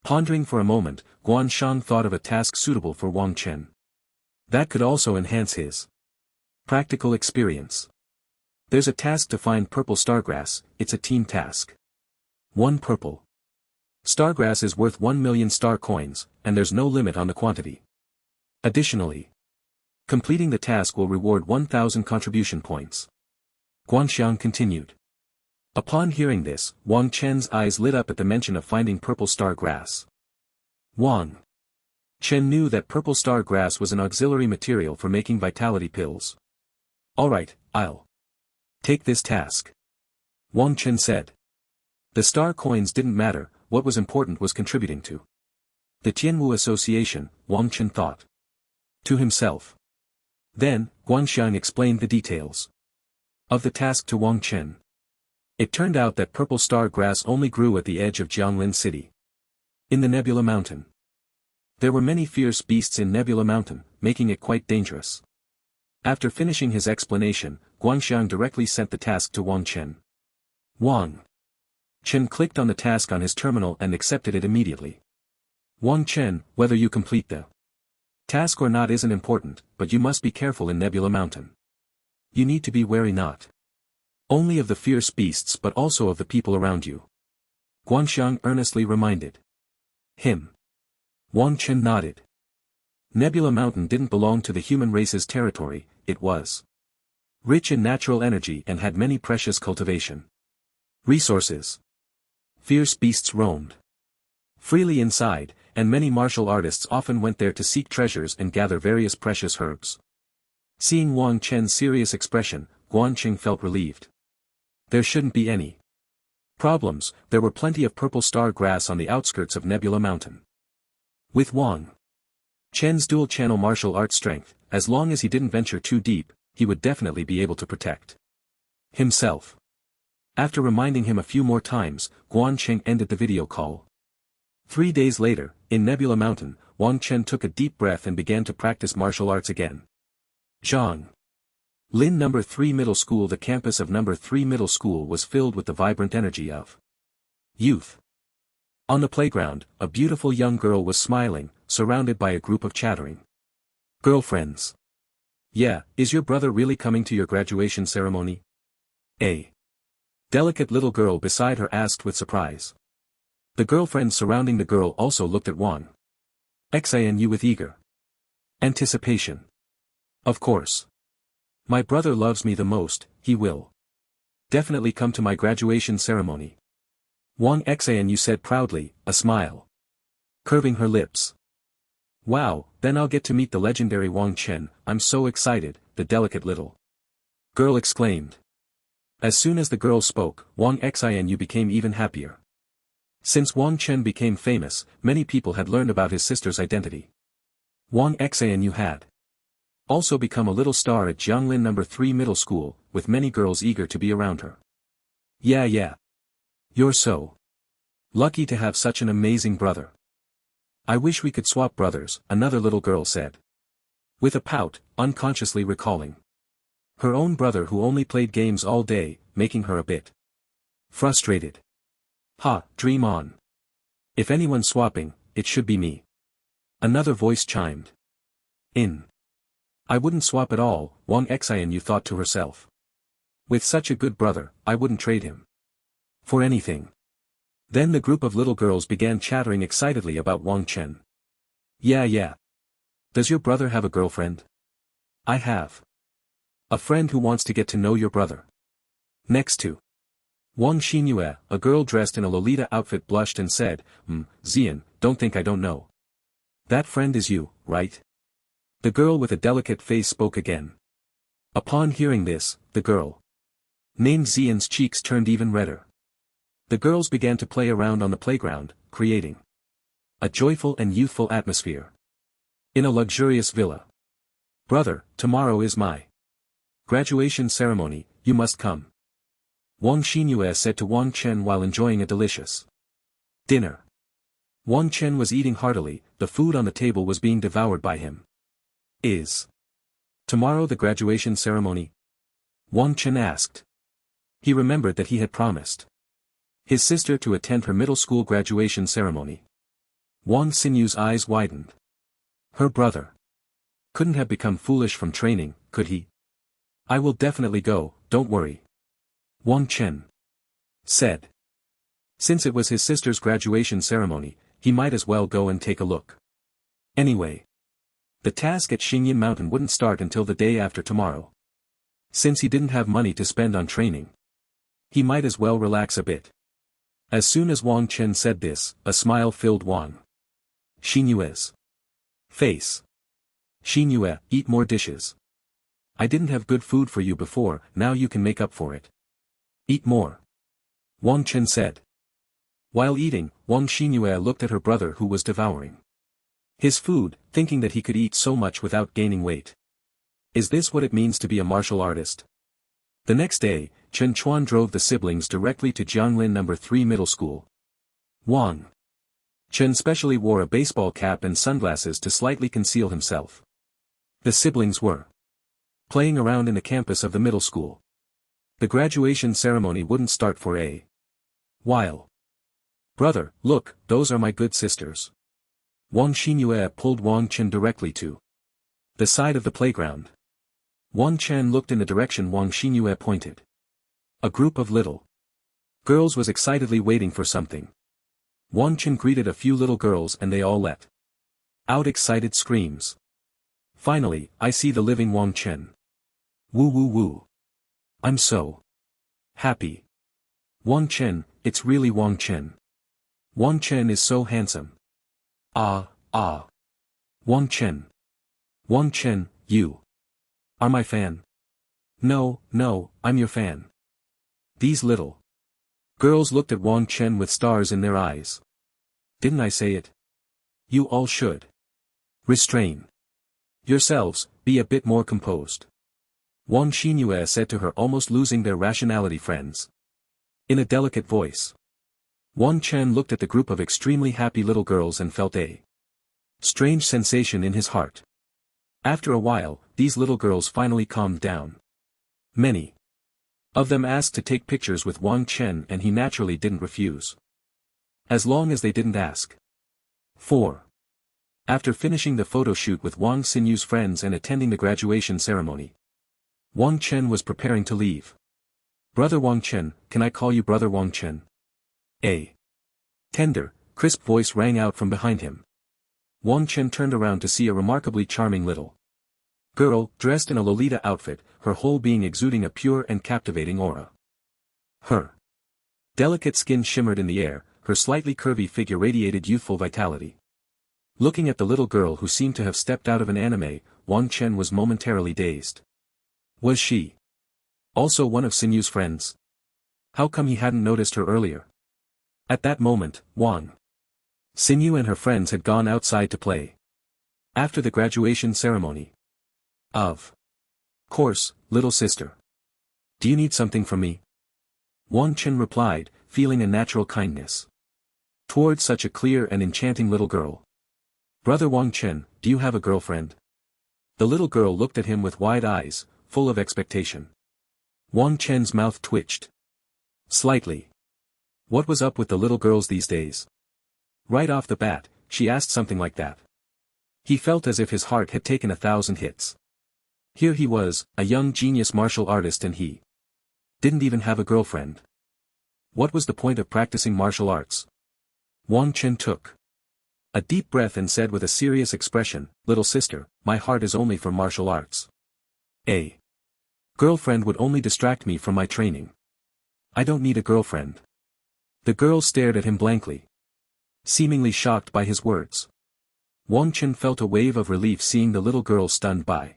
pondering for a moment, Guan Shang thought of a task suitable for Wang Chen. That could also enhance his practical experience. There's a task to find purple stargrass. It's a team task. 1 purple stargrass is worth 1 million star coins, and there's no limit on the quantity. Additionally, completing the task will reward 1,000 contribution points. Guanxiang continued. Upon hearing this, Wang Chen's eyes lit up at the mention of finding purple star grass. Wang Chen knew that purple star grass was an auxiliary material for making vitality pills. Alright, I'll take this task. Wang Chen said. The star coins didn't matter, what was important was contributing to the Tianwu Association, Wang Chen thought to himself. Then, Guanxiang explained the details of the task to Wang Chen. It turned out that purple star grass only grew at the edge of Jianglin City, in the Nebula Mountain. There were many fierce beasts in Nebula Mountain, making it quite dangerous. After finishing his explanation, Guanxiang directly sent the task to Wang Chen. Wang Chen clicked on the task on his terminal and accepted it immediately. Wang Chen, whether you complete the task or not isn't important, but you must be careful in Nebula Mountain. You need to be wary not only of the fierce beasts but also of the people around you. Guanxiang earnestly reminded him. Wang Chen nodded. Nebula Mountain didn't belong to the human race's territory, it was rich in natural energy and had many precious cultivation resources. Fierce beasts roamed freely inside, and many martial artists often went there to seek treasures and gather various precious herbs. Seeing Wang Chen's serious expression, Guanqing felt relieved. There shouldn't be any problems. There were plenty of purple star grass on the outskirts of Nebula Mountain. With Wang Chen's dual-channel martial arts strength, as long as he didn't venture too deep, he would definitely be able to protect himself. After reminding him a few more times, Guanqing ended the video call. 3 days later, in Nebula Mountain, Wang Chen took a deep breath and began to practice martial arts again. Zhang Lin No. 3 Middle School. The campus of No. 3 Middle School was filled with the vibrant energy of youth. On the playground, a beautiful young girl was smiling, surrounded by a group of chattering girlfriends. Yeah, is your brother really coming to your graduation ceremony? A delicate little girl beside her asked with surprise. The girlfriends surrounding the girl also looked at Wang Xian with eager Anticipation. Of course. My brother loves me the most, he will definitely come to my graduation ceremony. Wang Xian said proudly, a smile curving her lips. Wow, then I'll get to meet the legendary Wang Chen, I'm so excited, the delicate little girl exclaimed. As soon as the girl spoke, Wang Xian became even happier. Since Wang Chen became famous, many people had learned about his sister's identity. Wang Xian had also become a little star at Jianglin No. 3 Middle School, with many girls eager to be around her. Yeah. You're so lucky to have such an amazing brother. I wish we could swap brothers, another little girl said. With a pout, unconsciously recalling her own brother who only played games all day, making her a bit frustrated. Ha, dream on. If anyone's swapping, it should be me. Another voice chimed in. I wouldn't swap at all, Wang Xian thought to herself. With such a good brother, I wouldn't trade him for anything. Then the group of little girls began chattering excitedly about Wang Chen. Yeah. Does your brother have a girlfriend? I have a friend who wants to get to know your brother. Next to Wang Xinyue, a girl dressed in a Lolita outfit blushed and said, Xian, don't think I don't know. That friend is you, right? The girl with a delicate face spoke again. Upon hearing this, the girl named Xian's cheeks turned even redder. The girls began to play around on the playground, creating a joyful and youthful atmosphere in a luxurious villa. Brother, tomorrow is my graduation ceremony, you must come. Wang Xinyue said to Wang Chen while enjoying a delicious dinner. Wang Chen was eating heartily, the food on the table was being devoured by him. Is tomorrow the graduation ceremony? Wang Chen asked. He remembered that he had promised his sister to attend her middle school graduation ceremony. Wang Xinyu's eyes widened. Her brother couldn't have become foolish from training, could he? I will definitely go, don't worry. Wang Chen said. Since it was his sister's graduation ceremony, he might as well go and take a look. Anyway, the task at Xingyin Mountain wouldn't start until the day after tomorrow. Since he didn't have money to spend on training, he might as well relax a bit. As soon as Wang Chen said this, a smile filled Wang Xinyue's face. Xinyue, eat more dishes. I didn't have good food for you before, now you can make up for it. Eat more. Wang Chen said. While eating, Wang Xinyue looked at her brother who was devouring his food, thinking that he could eat so much without gaining weight. Is this what it means to be a martial artist? The next day, Chen Chuan drove the siblings directly to Jianglin No. 3 Middle School. Wang Chen specially wore a baseball cap and sunglasses to slightly conceal himself. The siblings were playing around in the campus of the middle school. The graduation ceremony wouldn't start for a while. Brother, look, those are my good sisters. Wang Xinyue pulled Wang Chen directly to the side of the playground. Wang Chen looked in the direction Wang Xinyue pointed. A group of little girls was excitedly waiting for something. Wang Chen greeted a few little girls and they all let out excited screams. Finally, I see the living Wang Chen. Woo. I'm so happy. Wang Chen, it's really Wang Chen. Wang Chen is so handsome. Ah. Wang Chen. Wang Chen, you are my fan. No, I'm your fan. These little girls looked at Wang Chen with stars in their eyes. Didn't I say it? You all should restrain yourselves, be a bit more composed. Wang Xinyue said to her, almost losing their rationality friends. In a delicate voice. Wang Chen looked at the group of extremely happy little girls and felt a strange sensation in his heart. After a while, these little girls finally calmed down. Many of them asked to take pictures with Wang Chen and he naturally didn't refuse. As long as they didn't ask. 4. After finishing the photo shoot with Wang Xinyu's friends and attending the graduation ceremony, Wang Chen was preparing to leave. Brother Wang Chen, can I call you Brother Wang Chen? A tender, crisp voice rang out from behind him. Wang Chen turned around to see a remarkably charming little girl, dressed in a Lolita outfit, her whole being exuding a pure and captivating aura. Her delicate skin shimmered in the air, her slightly curvy figure radiated youthful vitality. Looking at the little girl who seemed to have stepped out of an anime, Wang Chen was momentarily dazed. Was she also one of Sinyu's friends? How come he hadn't noticed her earlier? At that moment, Wang Sinyu and her friends had gone outside to play. After the graduation ceremony. Of course, little sister. Do you need something from me? Wang Chen replied, feeling a natural kindness towards such a clear and enchanting little girl. Brother Wang Chen, do you have a girlfriend? The little girl looked at him with wide eyes, full of expectation. Wang Chen's mouth twitched slightly. What was up with the little girls these days? Right off the bat, she asked something like that. He felt as if his heart had taken 1,000 hits. Here he was, a young genius martial artist, and he didn't even have a girlfriend. What was the point of practicing martial arts? Wang Chen took a deep breath and said with a serious expression, "Little sister, my heart is only for martial arts. A girlfriend would only distract me from my training. I don't need a girlfriend." The girl stared at him blankly, seemingly shocked by his words. Wang Chen felt a wave of relief seeing the little girl stunned by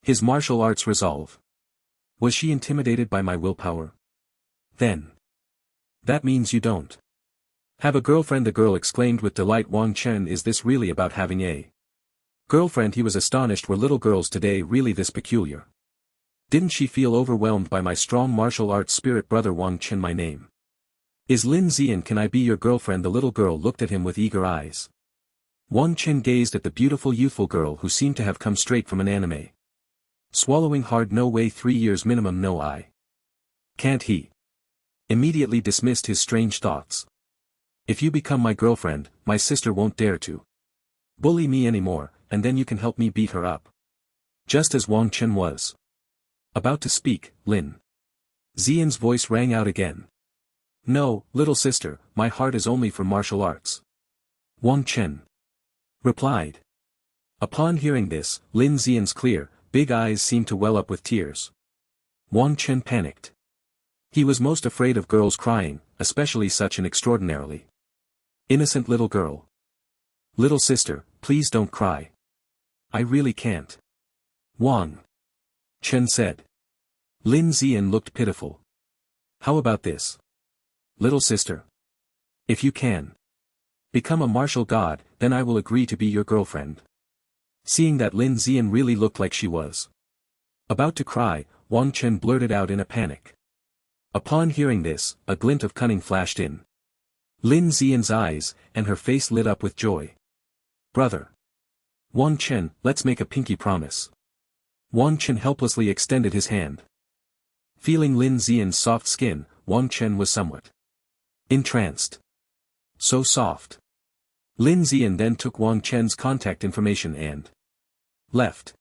his martial arts resolve. Was she intimidated by my willpower? Then that means you don't have a girlfriend, the girl exclaimed with delight. Wang Chen, is this really about having a girlfriend? He was astonished. Were little girls today really this peculiar? Didn't she feel overwhelmed by my strong martial arts spirit? Brother Wang Chen, my name is Lin Zian, can I be your girlfriend? The little girl looked at him with eager eyes. Wang Chen gazed at the beautiful youthful girl who seemed to have come straight from an anime. Swallowing hard. No way, 3 years minimum. No, I can't. He immediately dismissed his strange thoughts. If you become my girlfriend, my sister won't dare to bully me anymore, and then you can help me beat her up. Just as Wang Chen was about to speak, Lin Zian's voice rang out again. No, little sister, my heart is only for martial arts. Wang Chen replied. Upon hearing this, Lin Zian's clear, big eyes seemed to well up with tears. Wang Chen panicked. He was most afraid of girls crying, especially such an extraordinarily innocent little girl. Little sister, please don't cry. I really can't. Wang Chen said. Lin Zian looked pitiful. How about this? Little sister. If you can become a martial god, then I will agree to be your girlfriend. Seeing that Lin Zian really looked like she was about to cry, Wang Chen blurted out in a panic. Upon hearing this, a glint of cunning flashed in Lin Zian's eyes, and her face lit up with joy. Brother Wang Chen, let's make a pinky promise. Wang Chen helplessly extended his hand. Feeling Lin Zian's soft skin, Wang Chen was somewhat entranced. So soft. Lin Zian then took Wang Chen's contact information and left.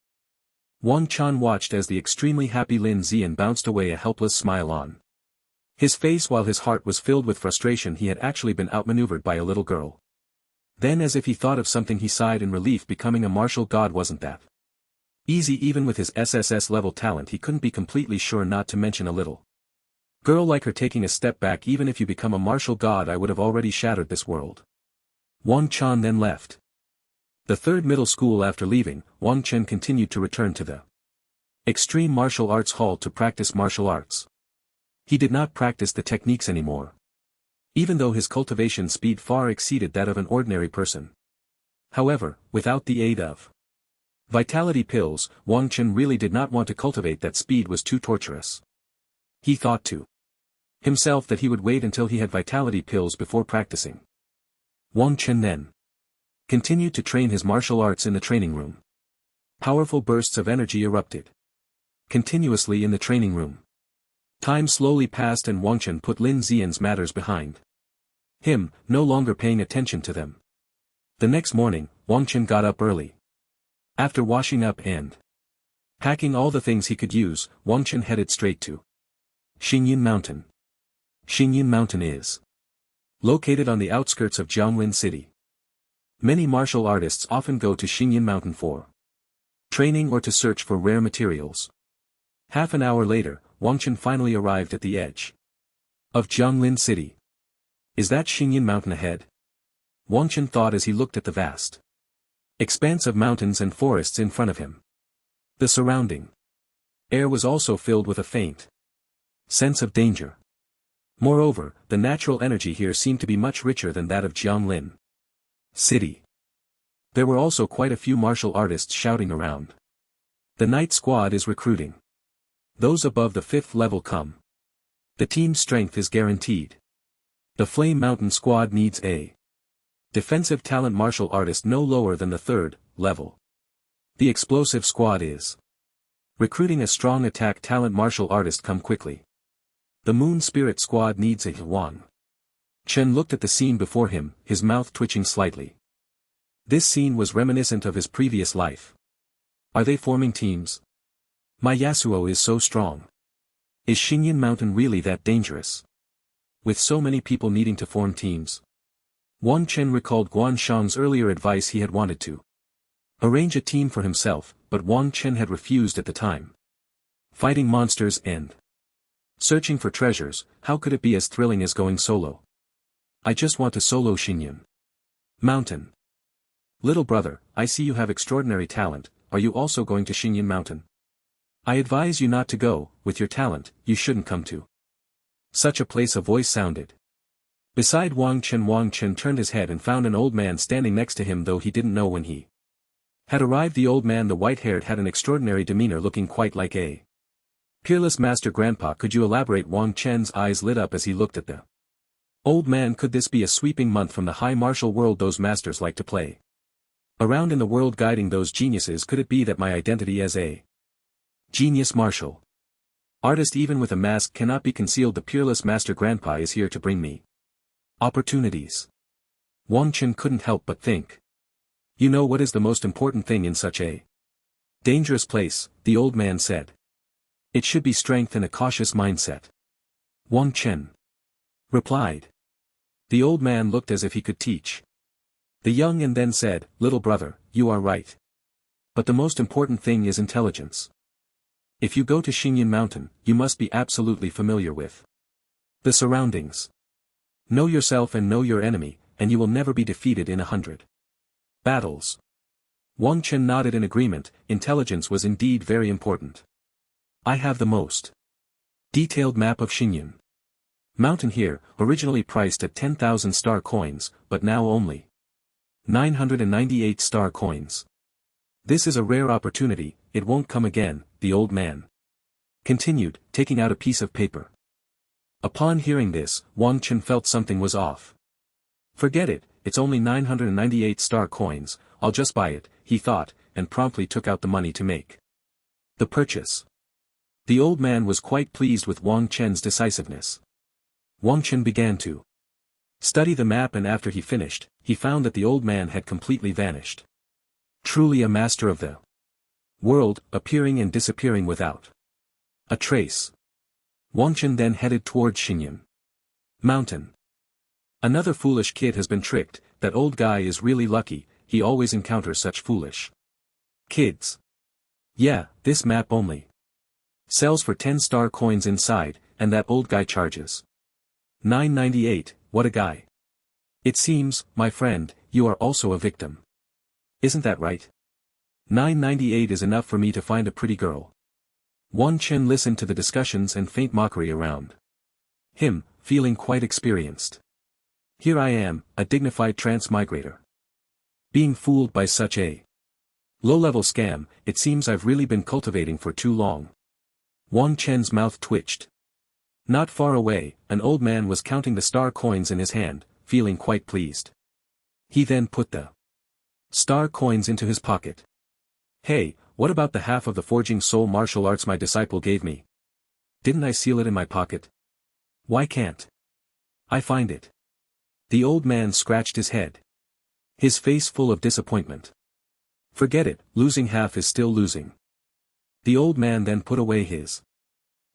Wang Chen watched as the extremely happy Lin Zian bounced away, a helpless smile on his face while his heart was filled with frustration. He had actually been outmaneuvered by a little girl. Then, as if he thought of something, he sighed in relief. Becoming a martial god wasn't that easy. Even with his SSS level talent, he couldn't be completely sure, not to mention a little girl like her taking a step back. Even if you become a martial god, I would have already shattered this world. Wang Chen then left the third middle school. After leaving, Wang Chen continued to return to the Extreme Martial Arts Hall to practice martial arts. He did not practice the techniques anymore, even though his cultivation speed far exceeded that of an ordinary person. However, without the aid of vitality pills, Wang Chen really did not want to cultivate. That speed was too torturous. He thought to himself that he would wait until he had vitality pills before practicing. Wang Chen then continued to train his martial arts in the training room. Powerful bursts of energy erupted continuously in the training room. Time slowly passed and Wang Chen put Lin Zian's matters behind him, no longer paying attention to them. The next morning, Wang Chen got up early. After washing up and packing all the things he could use, Wang Chen headed straight to Xingyin Mountain. Xingyin Mountain is located on the outskirts of Jianglin City. Many martial artists often go to Xingyin Mountain for training or to search for rare materials. Half an hour later, Wang Chen finally arrived at the edge of Jianglin City. Is that Xingyin Mountain ahead? Wang Chen thought as he looked at the vast expanse of mountains and forests in front of him. The surrounding air was also filled with a faint sense of danger. Moreover, the natural energy here seemed to be much richer than that of Jianglin City. There were also quite a few martial artists shouting around. The night squad is recruiting. Those above the 5th level come. The team's strength is guaranteed. The Flame Mountain squad needs a defensive talent martial artist no lower than the 3rd level. The Explosive squad is recruiting a strong attack talent martial artist. Come quickly. The Moon Spirit squad needs a Wang Chen looked at the scene before him, his mouth twitching slightly. This scene was reminiscent of his previous life. Are they forming teams? My Yasuo is so strong. Is Xingyin Mountain really that dangerous? With so many people needing to form teams. Wang Chen recalled Guan Shang's earlier advice. He had wanted to arrange a team for himself, but Wang Chen had refused at the time. Fighting monsters and searching for treasures, how could it be as thrilling as going solo? I just want to solo Xingyin Mountain. Little brother, I see you have extraordinary talent. Are you also going to Xingyin Mountain? I advise you not to go. With your talent, you shouldn't come to such a place. A voice sounded beside Wang Chen turned his head and found an old man standing next to him, though he didn't know when he had arrived. The old man, the white-haired, had an extraordinary demeanor, looking quite like a peerless master. Grandpa, could you elaborate? Wang Chen's eyes lit up as he looked at the old man. Could this be a sweeping month from the high martial world? Those masters like to play around in the world, guiding those geniuses. Could it be that my identity as a genius martial artist, even with a mask, cannot be concealed? The peerless master Grandpa is here to bring me opportunities. Wang Chen couldn't help but think. You know what is the most important thing in such a dangerous place, the old man said. It should be strength and a cautious mindset. Wang Chen replied. The old man looked as if he could teach the young and then said, little brother, you are right. But the most important thing is intelligence. If you go to Xingyin Mountain, you must be absolutely familiar with the surroundings. Know yourself and know your enemy, and you will never be defeated in 100 battles. Wang Chen nodded in agreement. Intelligence was indeed very important. I have the most detailed map of Xingyin Mountain here, originally priced at 10,000 star coins, but now only 998 star coins. This is a rare opportunity, it won't come again, the old man continued, taking out a piece of paper. Upon hearing this, Wang Chen felt something was off. Forget it, it's only 998 star coins, I'll just buy it, he thought, and promptly took out the money to make the purchase. The old man was quite pleased with Wang Chen's decisiveness. Wang Chen began to study the map, and after he finished, he found that the old man had completely vanished. Truly a master of the world, appearing and disappearing without a trace. Wang Chen then headed towards Xingyin Mountain. Another foolish kid has been tricked. That old guy is really lucky, he always encounters such foolish kids. Yeah, this map only sells for 10 star coins inside, and that old guy charges 998, what a guy. It seems, my friend, you are also a victim. Isn't that right? 998 is enough for me to find a pretty girl. Wang Chen listened to the discussions and faint mockery around him, feeling quite experienced. Here I am, a dignified transmigrator, being fooled by such a low-level scam. It seems I've really been cultivating for too long. Wang Chen's mouth twitched. Not far away, an old man was counting the star coins in his hand, feeling quite pleased. He then put the star coins into his pocket. Hey, what about the half of the forging soul martial arts my disciple gave me? Didn't I seal it in my pocket? Why can't I find it? The old man scratched his head, his face full of disappointment. Forget it, losing half is still losing. The old man then put away his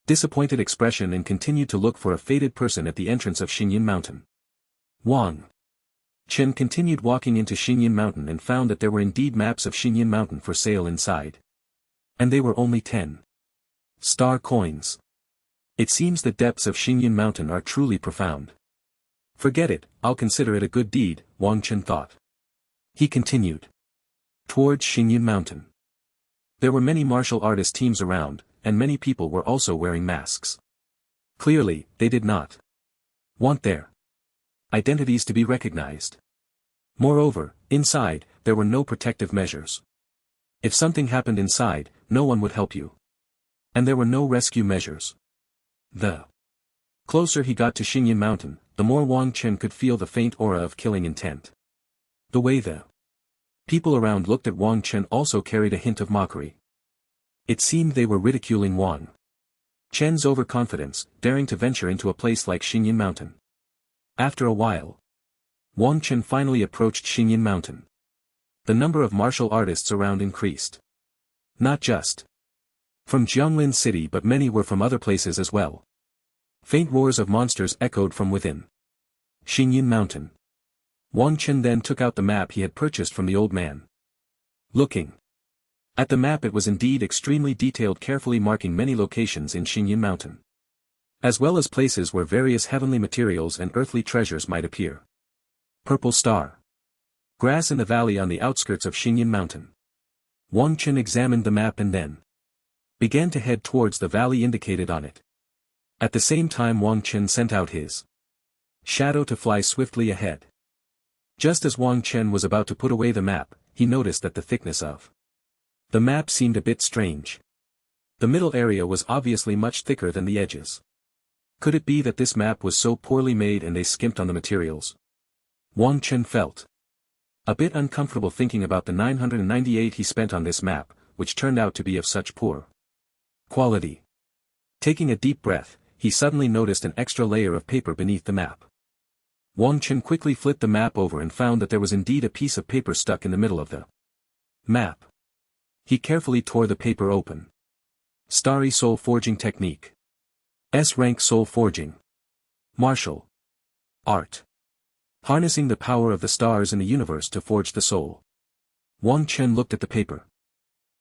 disappointed expression and continued to look for a faded person at the entrance of Xingyin Mountain. Wang Chen continued walking into Xingyin Mountain and found that there were indeed maps of Xingyin Mountain for sale inside. And they were only 10 star coins. It seems the depths of Xingyin Mountain are truly profound. Forget it, I'll consider it a good deed, Wang Chen thought. He continued towards Xingyin Mountain. There were many martial artist teams around, and many people were also wearing masks. Clearly, they did not want their identities to be recognized. Moreover, inside, there were no protective measures. If something happened inside, no one would help you. And there were no rescue measures. The closer he got to Xingyin Mountain, the more Wang Chen could feel the faint aura of killing intent. The way the people around looked at Wang Chen also carried a hint of mockery. It seemed they were ridiculing Wang Chen's overconfidence, daring to venture into a place like Xingyin Mountain. After a while, Wang Chen finally approached Xingyin Mountain. The number of martial artists around increased. Not just from Jianglin City but many were from other places as well. Faint roars of monsters echoed from within Xingyin Mountain. Wang Chen then took out the map he had purchased from the old man. Looking at the map, it was indeed extremely detailed, carefully marking many locations in Xingyin Mountain, as well as places where various heavenly materials and earthly treasures might appear. Purple star. Grass in the valley on the outskirts of Xingyin Mountain. Wang Chen examined the map and then began to head towards the valley indicated on it. At the same time, Wang Chen sent out his shadow to fly swiftly ahead. Just as Wang Chen was about to put away the map, he noticed that the thickness of the map seemed a bit strange. The middle area was obviously much thicker than the edges. Could it be that this map was so poorly made and they skimped on the materials? Wang Chen felt a bit uncomfortable thinking about the 998 he spent on this map, which turned out to be of such poor quality. Taking a deep breath, he suddenly noticed an extra layer of paper beneath the map. Wang Chen quickly flipped the map over and found that there was indeed a piece of paper stuck in the middle of the map. He carefully tore the paper open. Starry Soul Forging Technique. S-rank Soul Forging. Martial art. Harnessing the power of the stars in the universe to forge the soul. Wang Chen looked at the paper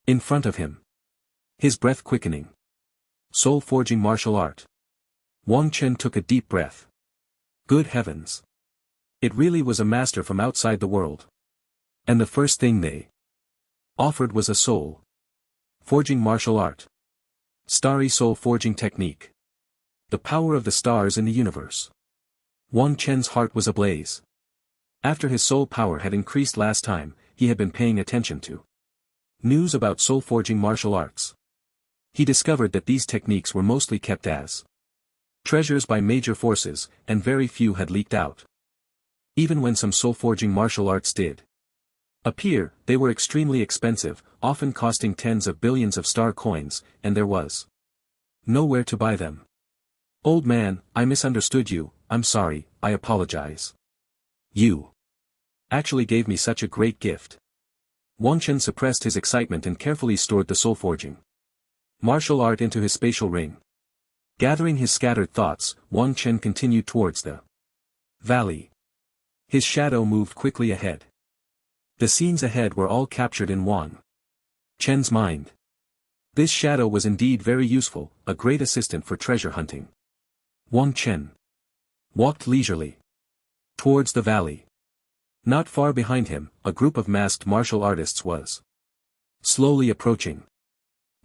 in front of him, his breath quickening. Soul Forging Martial Art. Wang Chen took a deep breath. Good heavens. It really was a master from outside the world. And the first thing they offered was a soul forging martial art. Starry Soul Forging Technique. The power of the stars in the universe. Wang Chen's heart was ablaze. After his soul power had increased last time, he had been paying attention to news about soul forging martial arts. He discovered that these techniques were mostly kept as treasures by major forces, and very few had leaked out. Even when some soul forging martial arts did appear, they were extremely expensive, often costing tens of billions of star coins, and there was nowhere to buy them. Old man, I misunderstood you, I'm sorry, I apologize. You actually gave me such a great gift. Wang Chen suppressed his excitement and carefully stored the soul forging martial art into his spatial ring. Gathering his scattered thoughts, Wang Chen continued towards the valley. His shadow moved quickly ahead. The scenes ahead were all captured in Wang Chen's mind. This shadow was indeed very useful, a great assistant for treasure hunting. Wang Chen walked leisurely towards the valley. Not far behind him, a group of masked martial artists was slowly approaching.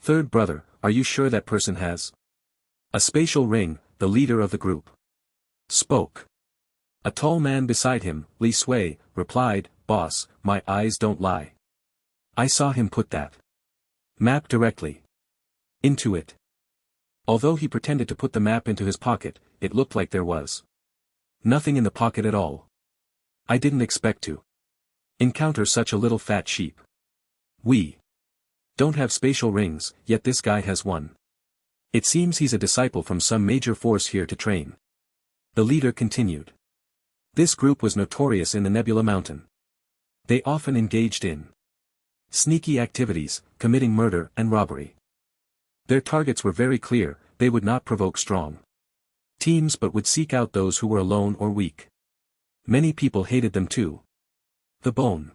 Third brother, are you sure that person has a spatial ring? The leader of the group spoke. A tall man beside him, Li Sui, replied, Boss, my eyes don't lie. I saw him put that map directly into it. Although he pretended to put the map into his pocket, it looked like there was nothing in the pocket at all. I didn't expect to encounter such a little fat sheep. We don't have spatial rings, yet this guy has one. It seems he's a disciple from some major force here to train. The leader continued. This group was notorious in the Nebula Mountain. They often engaged in sneaky activities, committing murder and robbery. Their targets were very clear, they would not provoke strong teams but would seek out those who were alone or weak. Many people hated them too. The bone.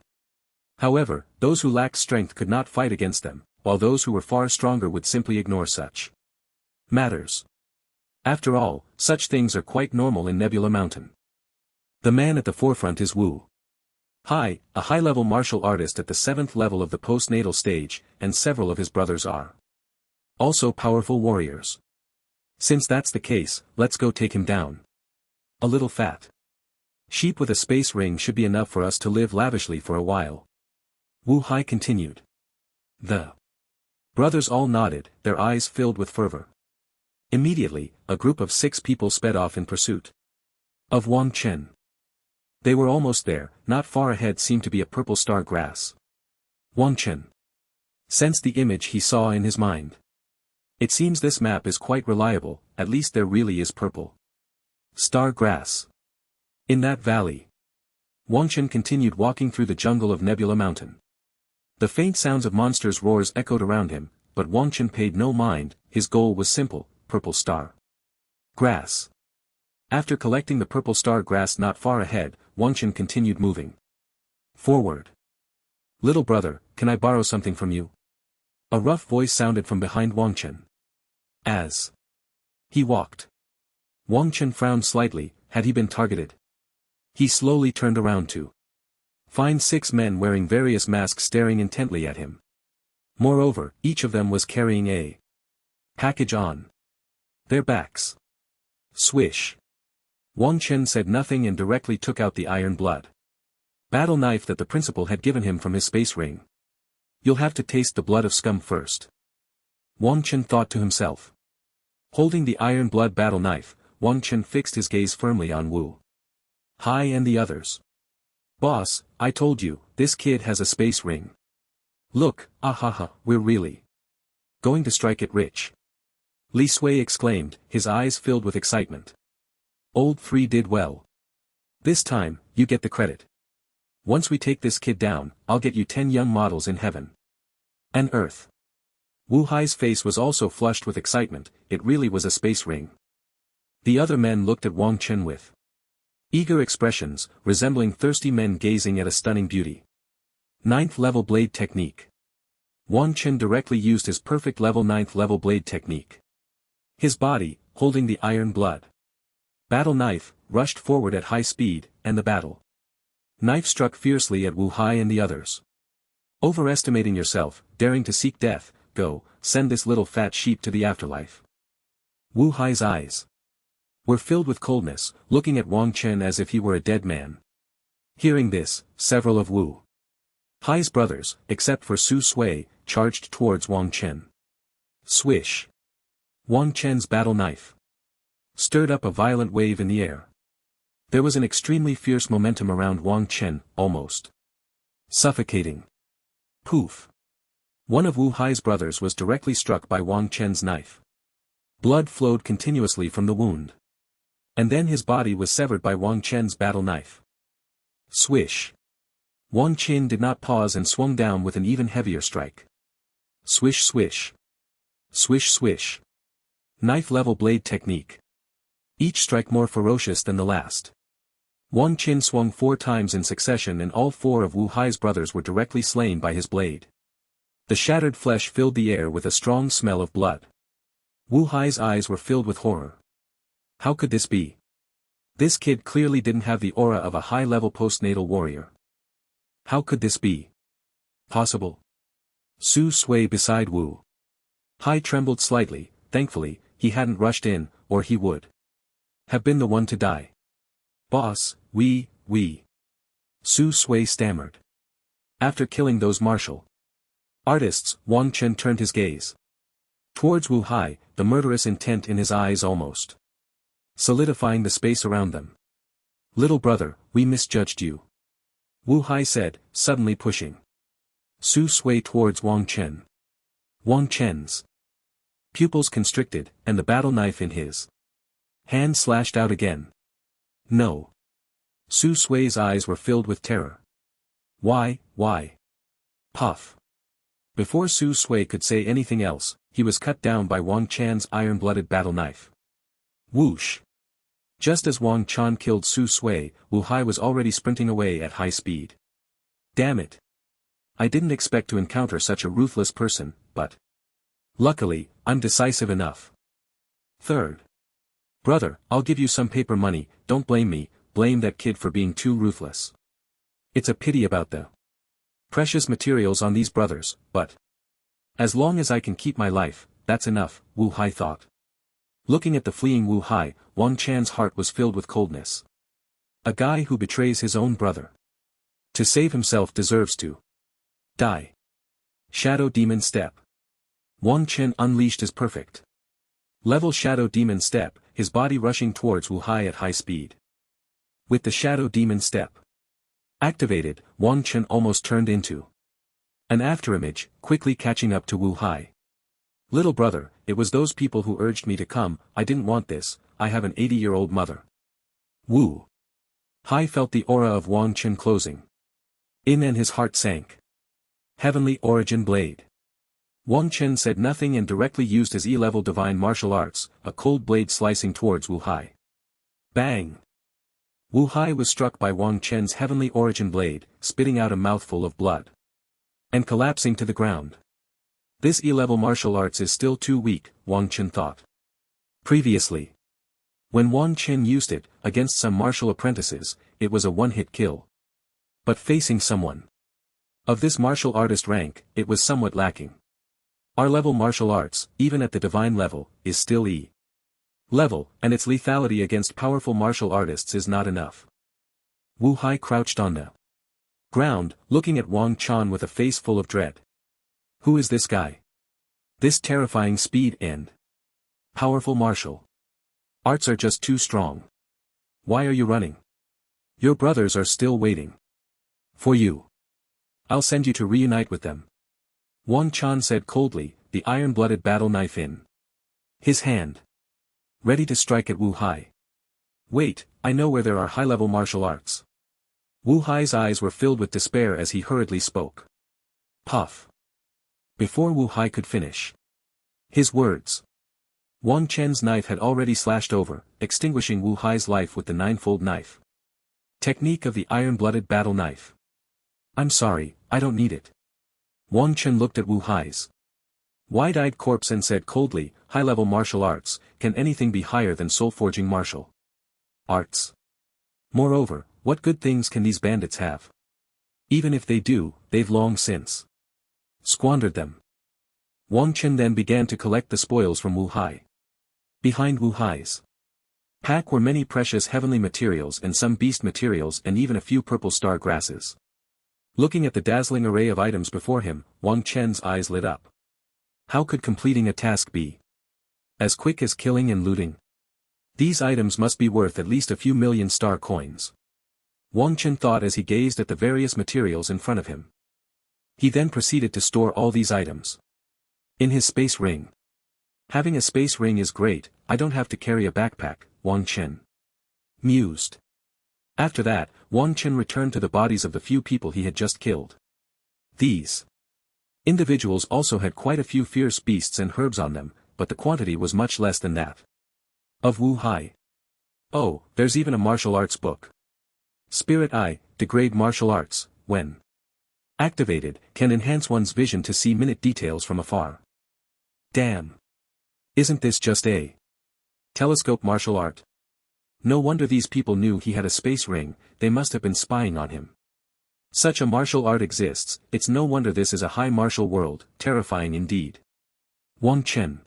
However, those who lacked strength could not fight against them, while those who were far stronger would simply ignore such matters. After all, such things are quite normal in Nebula Mountain. The man at the forefront is Wu Hai, a high-level martial artist at the 7th level of the postnatal stage, and several of his brothers are also powerful warriors. Since that's the case, let's go take him down. A little fat sheep with a space ring should be enough for us to live lavishly for a while. Wu Hai continued. The brothers all nodded, their eyes filled with fervor. Immediately, a group of 6 people sped off in pursuit of Wang Chen. They were almost there, not far ahead seemed to be a purple star grass. Wang Chen sensed the image he saw in his mind. It seems this map is quite reliable, at least there really is purple star grass in that valley. Wang Chen continued walking through the jungle of Nebula Mountain. The faint sounds of monsters' roars echoed around him, but Wang Chen paid no mind, his goal was simple, purple star grass. After collecting the purple star grass not far ahead, Wang Chen continued moving forward. Little brother, can I borrow something from you? A rough voice sounded from behind Wang Chen. As he walked, Wang Chen frowned slightly. Had he been targeted? He slowly turned around to find 6 men wearing various masks staring intently at him. Moreover, each of them was carrying a package on their backs. Swish. Wang Chen said nothing and directly took out the iron blood battle knife that the principal had given him from his space ring. You'll have to taste the blood of scum first, Wang Chen thought to himself. Holding the iron blood battle knife, Wang Chen fixed his gaze firmly on Wu Hai and the others. Boss, I told you, this kid has a space ring. Look, ahaha, we're really going to strike it rich. Li Sui exclaimed, his eyes filled with excitement. Old 3 did well. This time, you get the credit. Once we take this kid down, I'll get you 10 young models in heaven and earth. Wu Hai's face was also flushed with excitement, it really was a space ring. The other men looked at Wang Chen with eager expressions, resembling thirsty men gazing at a stunning beauty. 9th level blade technique. Wang Chen directly used his perfect level 9th level blade technique. His body, holding the iron blood battle knife, rushed forward at high speed, and the battle knife struck fiercely at Wu Hai and the others. Overestimating yourself, daring to seek death, go, send this little fat sheep to the afterlife. Wu Hai's eyes were filled with coldness, looking at Wang Chen as if he were a dead man. Hearing this, several of Wu Hai's brothers, except for Su Sui, charged towards Wang Chen. Swish. Wang Chen's battle knife stirred up a violent wave in the air. There was an extremely fierce momentum around Wang Chen, almost suffocating. Poof. One of Wu Hai's brothers was directly struck by Wang Chen's knife. Blood flowed continuously from the wound. And then his body was severed by Wang Chen's battle knife. Swish. Wang Chen did not pause and swung down with an even heavier strike. Swish swish. Swish swish. Knife-level blade technique. Each strike more ferocious than the last. Wang Chen swung 4 times in succession and all 4 of Wu Hai's brothers were directly slain by his blade. The shattered flesh filled the air with a strong smell of blood. Wu Hai's eyes were filled with horror. How could this be? This kid clearly didn't have the aura of a high-level postnatal warrior. How could this be possible? Su Sui beside Wu Hai trembled slightly. Thankfully, he hadn't rushed in, or he would have been the one to die. Boss, we. Su Sui stammered. After killing those martial artists, Wang Chen turned his gaze towards Wu Hai, the murderous intent in his eyes almost solidifying the space around them. Little brother, we misjudged you, Wu Hai said, suddenly pushing Su Sui towards Wang Chen. Wang Chen's pupils constricted, and the battle knife in his hand slashed out again. No. Su Sui's eyes were filled with terror. Why? Puff. Before Su Sui could say anything else, he was cut down by Wang Chan's iron-blooded battle knife. Whoosh. Just as Wang Chan killed Su Sui, Wu Hai was already sprinting away at high speed. Damn it. I didn't expect to encounter such a ruthless person, but luckily, I'm decisive enough. Third. Brother, I'll give you some paper money, don't blame me, blame that kid for being too ruthless. It's a pity about the precious materials on these brothers, but as long as I can keep my life, that's enough, Wu Hai thought. Looking at the fleeing Wu Hai, Wang Chan's heart was filled with coldness. A guy who betrays his own brother to save himself deserves to die. Shadow Demon Step. Wang Chen unleashed his perfect level Shadow Demon Step, his body rushing towards Wu Hai at high speed. With the Shadow Demon Step activated, Wang Chen almost turned into an afterimage, quickly catching up to Wu Hai. Little brother, it was those people who urged me to come, I didn't want this, I have an 80-year-old mother. Wu Hai felt the aura of Wang Chen closing in and his heart sank. Heavenly Origin Blade. Wang Chen said nothing and directly used his E-level divine martial arts, a cold blade slicing towards Wu Hai. Bang! Wu Hai was struck by Wang Chen's heavenly origin blade, spitting out a mouthful of blood and collapsing to the ground. This E-level martial arts is still too weak, Wang Chen thought. Previously, when Wang Chen used it, against some martial apprentices, it was a one-hit kill. But facing someone of this martial artist rank, it was somewhat lacking. R-level martial arts, even at the divine level, is still E-level, and its lethality against powerful martial artists is not enough. Wu Hai crouched on the ground, looking at Wang Chan with a face full of dread. Who is this guy? This terrifying speed and powerful martial arts are just too strong. Why are you running? Your brothers are still waiting for you. I'll send you to reunite with them. Wang Chan said coldly, the iron-blooded battle knife in his hand, ready to strike at Wu Hai. Wait, I know where there are high-level martial arts. Wu Hai's eyes were filled with despair as he hurriedly spoke. Puff. Before Wu Hai could finish his words, Wang Chen's knife had already slashed over, extinguishing Wu Hai's life with the ninefold knife. Technique of the iron-blooded battle knife. I'm sorry, I don't need it. Wang Chen looked at Wu Hai's wide-eyed corpse and said coldly, high-level martial arts, can anything be higher than soul-forging martial arts? Moreover, what good things can these bandits have? Even if they do, they've long since squandered them. Wang Chen then began to collect the spoils from Wu Hai. Behind Wu Hai's pack were many precious heavenly materials and some beast materials and even a few purple star grasses. Looking at the dazzling array of items before him, Wang Chen's eyes lit up. How could completing a task be as quick as killing and looting? These items must be worth at least a few million star coins. Wang Chen thought as he gazed at the various materials in front of him. He then proceeded to store all these items in his space ring. Having a space ring is great, I don't have to carry a backpack, Wang Chen mused. After that, Wang Chen returned to the bodies of the few people he had just killed. These individuals also had quite a few fierce beasts and herbs on them, but the quantity was much less than that of Wu Hai. Oh, there's even a martial arts book. Spirit Eye, degrade martial arts, when activated, can enhance one's vision to see minute details from afar. Damn. Isn't this just a telescope martial art? No wonder these people knew he had a space ring, they must have been spying on him. Such a martial art exists, it's no wonder this is a high martial world, terrifying indeed. Wang Chen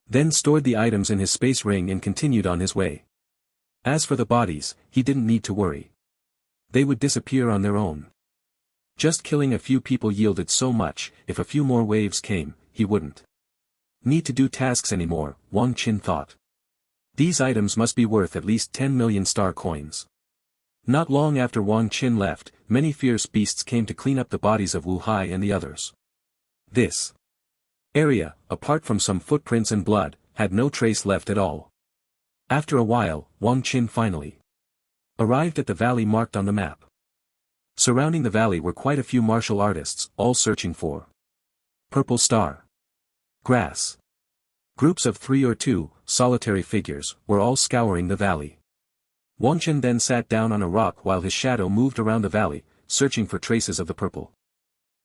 then stored the items in his space ring and continued on his way. As for the bodies, he didn't need to worry. They would disappear on their own. Just killing a few people yielded so much, if a few more waves came, he wouldn't need to do tasks anymore, Wang Chen thought. These items must be worth at least 10 million star coins. Not long after Wang Chen left, many fierce beasts came to clean up the bodies of Wu Hai and the others. This area, apart from some footprints and blood, had no trace left at all. After a while, Wang Chen finally arrived at the valley marked on the map. Surrounding the valley were quite a few martial artists, all searching for purple star grass. Groups of 3 or 2, solitary figures, were all scouring the valley. Wang Chen then sat down on a rock while his shadow moved around the valley, searching for traces of the purple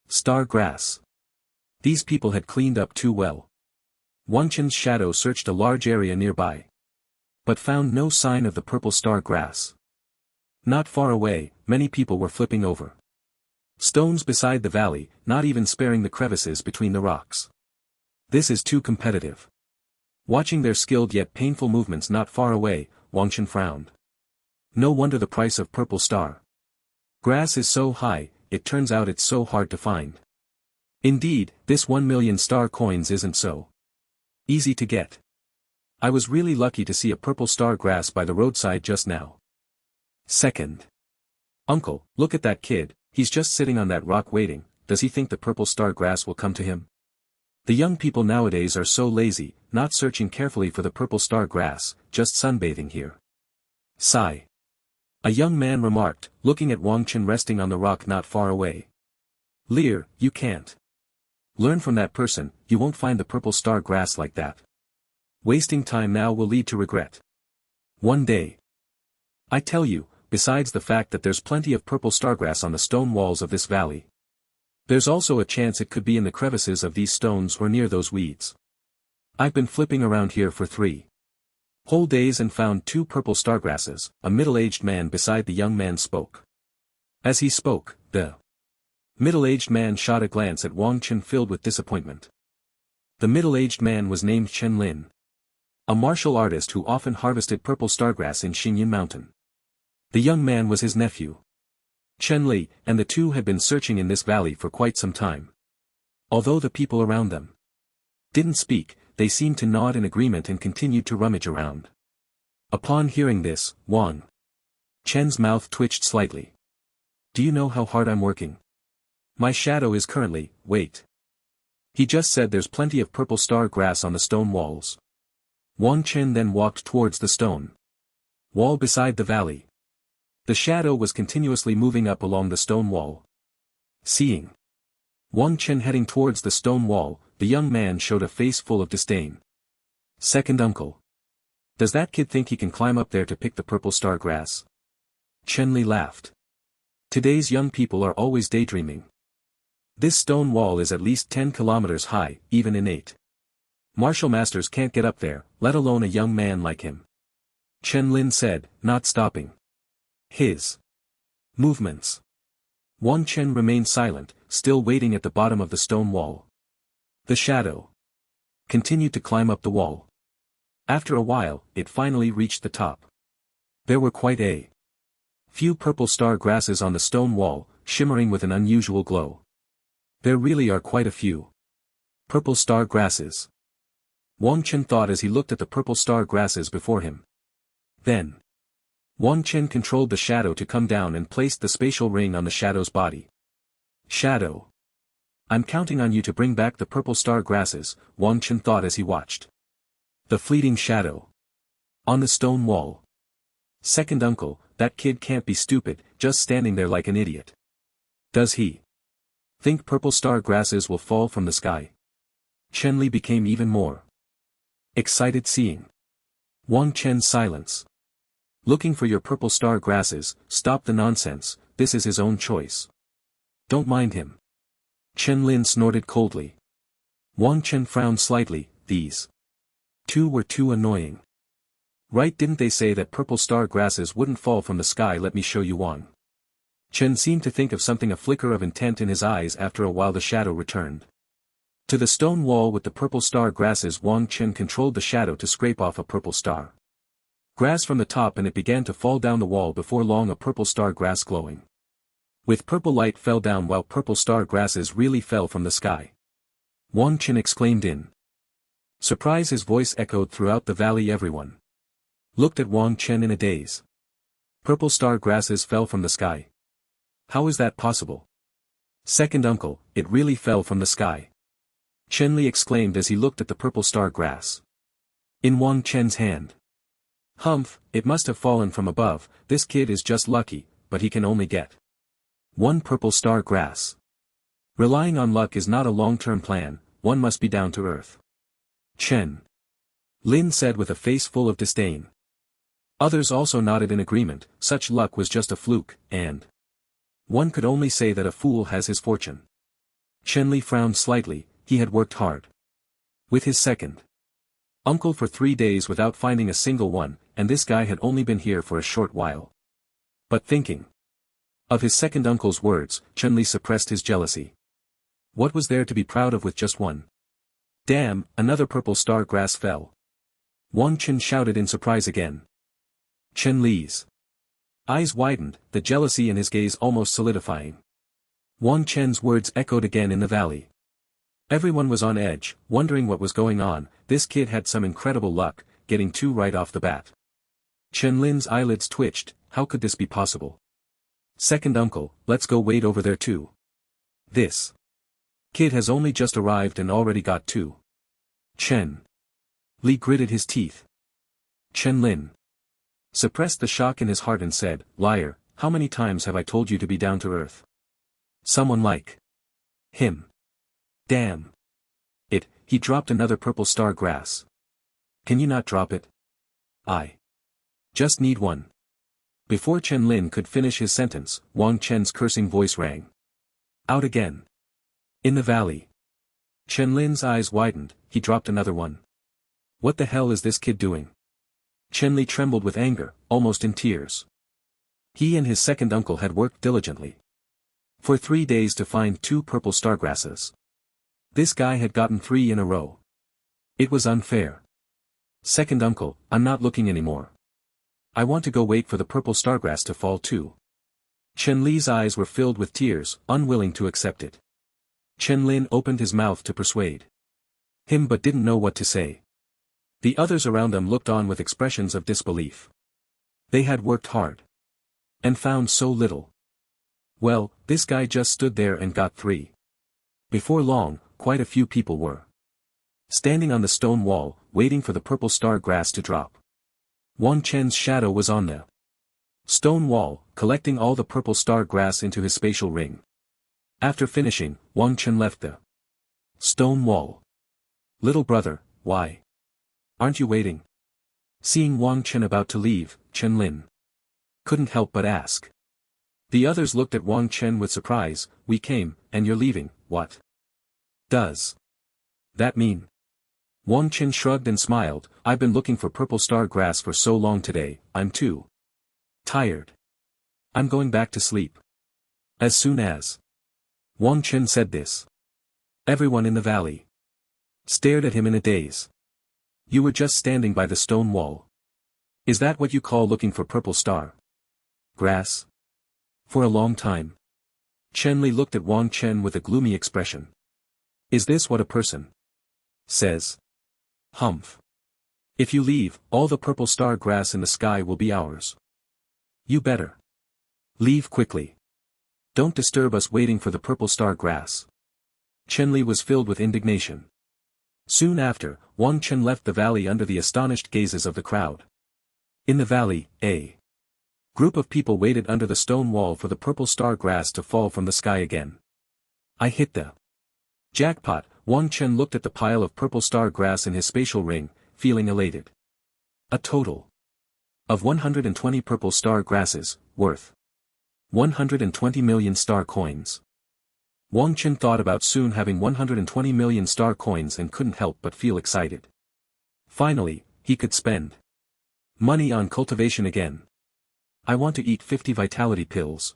star grass. These people had cleaned up too well. Wang Chen's shadow searched a large area nearby, but found no sign of the purple star grass. Not far away, many people were flipping over stones beside the valley, not even sparing the crevices between the rocks. This is too competitive. Watching their skilled yet painful movements not far away, Wang Chen frowned. No wonder the price of purple star grass is so high, it turns out it's so hard to find. Indeed, this 1 million star coins isn't so easy to get. I was really lucky to see a purple star grass by the roadside just now. Second uncle, look at that kid, he's just sitting on that rock waiting, does he think the purple star grass will come to him? The young people nowadays are so lazy, not searching carefully for the purple star grass, just sunbathing here. Sigh. A young man remarked, looking at Wang Chen resting on the rock not far away. Lear, you can't learn from that person, you won't find the purple star grass like that. Wasting time now will lead to regret. One day. I tell you, besides the fact that there's plenty of purple stargrass on the stone walls of this valley, there's also a chance it could be in the crevices of these stones or near those weeds. I've been flipping around here for 3 whole days and found 2 purple stargrasses, a middle-aged man beside the young man spoke. As he spoke, the middle-aged man shot a glance at Wang Chen filled with disappointment. The middle-aged man was named Chen Lin, a martial artist who often harvested purple stargrass in Xinyan Mountain. The young man was his nephew, Chen Li, and the two had been searching in this valley for quite some time. Although the people around them didn't speak, they seemed to nod in agreement and continued to rummage around. Upon hearing this, Wang Chen's mouth twitched slightly. Do you know how hard I'm working? My shadow is currently, wait. He just said there's plenty of purple star grass on the stone walls. Wang Chen then walked towards the stone wall beside the valley. The shadow was continuously moving up along the stone wall. Seeing Wang Chen heading towards the stone wall, the young man showed a face full of disdain. Second uncle. Does that kid think he can climb up there to pick the purple star grass? Chen Li laughed. Today's young people are always daydreaming. This stone wall is at least 10 kilometers high, even in 8 martial masters can't get up there, let alone a young man like him. Chen Lin said, not stopping his movements. Wang Chen remained silent, still waiting at the bottom of the stone wall. The shadow continued to climb up the wall. After a while, it finally reached the top. There were quite a few purple star grasses on the stone wall, shimmering with an unusual glow. There really are quite a few purple star grasses, Wang Chen thought as he looked at the purple star grasses before him. Then Wang Chen controlled the shadow to come down and placed the spatial ring on the shadow's body. Shadow. I'm counting on you to bring back the purple star grasses, Wang Chen thought as he watched the fleeting shadow on the stone wall. Second uncle, that kid can't be stupid, just standing there like an idiot. Does he think purple star grasses will fall from the sky? Chen Li became even more excited seeing Wang Chen's silence. Looking for your purple star grasses, stop the nonsense, this is his own choice. Don't mind him. Chen Lin snorted coldly. Wang Chen frowned slightly, these two were too annoying. Right, didn't they say that purple star grasses wouldn't fall from the sky? Let me show you. Wang Chen seemed to think of something, a flicker of intent in his eyes. After a while the shadow returned to the stone wall with the purple star grasses. Wang Chen controlled the shadow to scrape off a purple star grass from the top, and it began to fall down the wall. Before long a purple star grass glowing with purple light fell down, while purple star grasses really fell from the sky. Wang Chen exclaimed in surprise. His voice echoed throughout the valley. Everyone looked at Wang Chen in a daze. Purple star grasses fell from the sky. How is that possible? Second uncle, it really fell from the sky. Chen Li exclaimed as he looked at the purple star grass in Wang Chen's hand. Humph, it must have fallen from above. This kid is just lucky, but he can only get one purple star grass. Relying on luck is not a long-term plan, one must be down to earth. Chen Lin said with a face full of disdain. Others also nodded in agreement, such luck was just a fluke, and one could only say that a fool has his fortune. Chen Li frowned slightly, he had worked hard with his second uncle for 3 days without finding a single one, and this guy had only been here for a short while. But thinking of his second uncle's words, Chen Li suppressed his jealousy. What was there to be proud of with just one? Damn, another purple star grass fell. Wang Chen shouted in surprise again. Chen Li's eyes widened, the jealousy in his gaze almost solidifying. Wang Chen's words echoed again in the valley. Everyone was on edge, wondering what was going on. This kid had some incredible luck, getting 2 right off the bat. Chen Lin's eyelids twitched, how could this be possible? Second uncle, let's go wait over there too. This kid has only just arrived and already got 2. Chen Li gritted his teeth. Chen Lin suppressed the shock in his heart and said, liar, how many times have I told you to be down to earth? Someone like him. Damn it, he dropped another purple star grass. Can you not drop it? I just need one. Before Chen Lin could finish his sentence, Wang Chen's cursing voice rang out again. In the valley. Chen Lin's eyes widened, he dropped another one. What the hell is this kid doing? Chen Li trembled with anger, almost in tears. He and his second uncle had worked diligently for 3 days to find 2 purple stargrasses. This guy had gotten 3 in a row. It was unfair. Second uncle, I'm not looking anymore. I want to go wait for the purple stargrass to fall too. Chen Li's eyes were filled with tears, unwilling to accept it. Chen Lin opened his mouth to persuade him but didn't know what to say. The others around them looked on with expressions of disbelief. They had worked hard and found so little. Well, this guy just stood there and got 3. Before long, quite a few people were standing on the stone wall, waiting for the purple star grass to drop. Wang Chen's shadow was on the stone wall, collecting all the purple star grass into his spatial ring. After finishing, Wang Chen left the stone wall. Little brother, why aren't you waiting? Seeing Wang Chen about to leave, Chen Lin couldn't help but ask. The others looked at Wang Chen with surprise. We came, and you're leaving, what does that mean? Wang Chen shrugged and smiled, I've been looking for purple star grass for so long today, I'm too tired. I'm going back to sleep. As soon as Wang Chen said this, everyone in the valley stared at him in a daze. You were just standing by the stone wall. Is that what you call looking for purple star grass? For a long time. Chen Li looked at Wang Chen with a gloomy expression. Is this what a person says? Humph. If you leave, all the purple star grass in the sky will be ours. You better leave quickly. Don't disturb us waiting for the purple star grass. Chen Li was filled with indignation. Soon after, Wang Chen left the valley under the astonished gazes of the crowd. In the valley, a group of people waited under the stone wall for the purple star grass to fall from the sky again. I hit the jackpot. Wang Chen looked at the pile of purple star grass in his spatial ring, feeling elated. A total of 120 purple star grasses, worth 120 million star coins. Wang Chen thought about soon having 120 million star coins and couldn't help but feel excited. Finally, he could spend money on cultivation again. I want to eat 50 vitality pills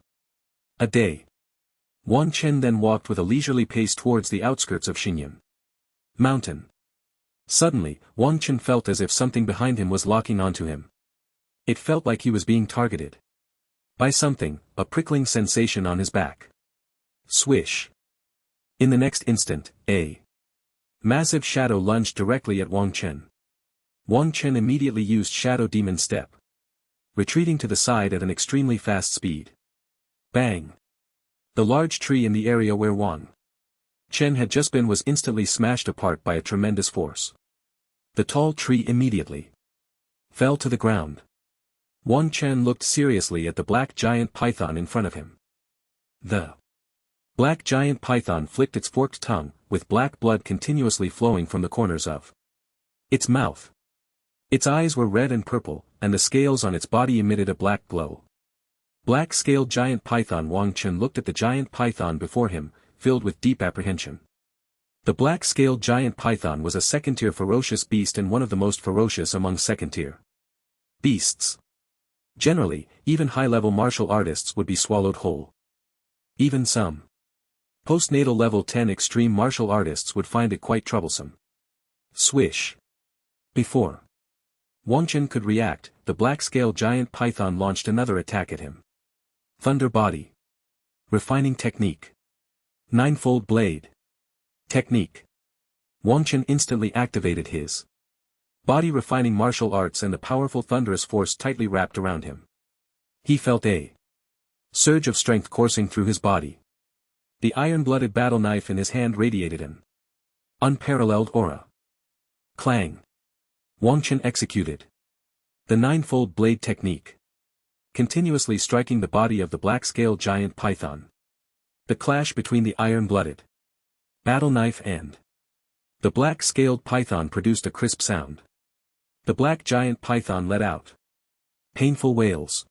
a day. Wang Chen then walked with a leisurely pace towards the outskirts of Xinyan Mountain. Suddenly, Wang Chen felt as if something behind him was locking onto him. It felt like he was being targeted by something, a prickling sensation on his back. Swish. In the next instant, a massive shadow lunged directly at Wang Chen. Wang Chen immediately used Shadow Demon Step, retreating to the side at an extremely fast speed. Bang! The large tree in the area where Wang Chen had just been was instantly smashed apart by a tremendous force. The tall tree immediately fell to the ground. Wang Chen looked seriously at the black giant python in front of him. The black giant python flicked its forked tongue, with black blood continuously flowing from the corners of its mouth. Its eyes were red and purple, and the scales on its body emitted a black glow. Black-scaled giant python. Wang Chen looked at the giant python before him, filled with deep apprehension. The black-scaled giant python was a second-tier ferocious beast and one of the most ferocious among second-tier beasts. Generally, even high-level martial artists would be swallowed whole. Even some postnatal level 10 extreme martial artists would find it quite troublesome. Swish. Before Wang Chen could react, the black-scaled giant python launched another attack at him. Thunder body. Refining technique. Ninefold blade. Technique. Wang Chen instantly activated his body refining martial arts and the powerful thunderous force tightly wrapped around him. He felt a surge of strength coursing through his body. The iron-blooded battle knife in his hand radiated an unparalleled aura. Clang. Wang Chen executed the ninefold blade technique, continuously striking the body of the black-scaled giant python. The clash between the iron-blooded battle knife and the black-scaled python produced a crisp sound. The black giant python let out painful wails.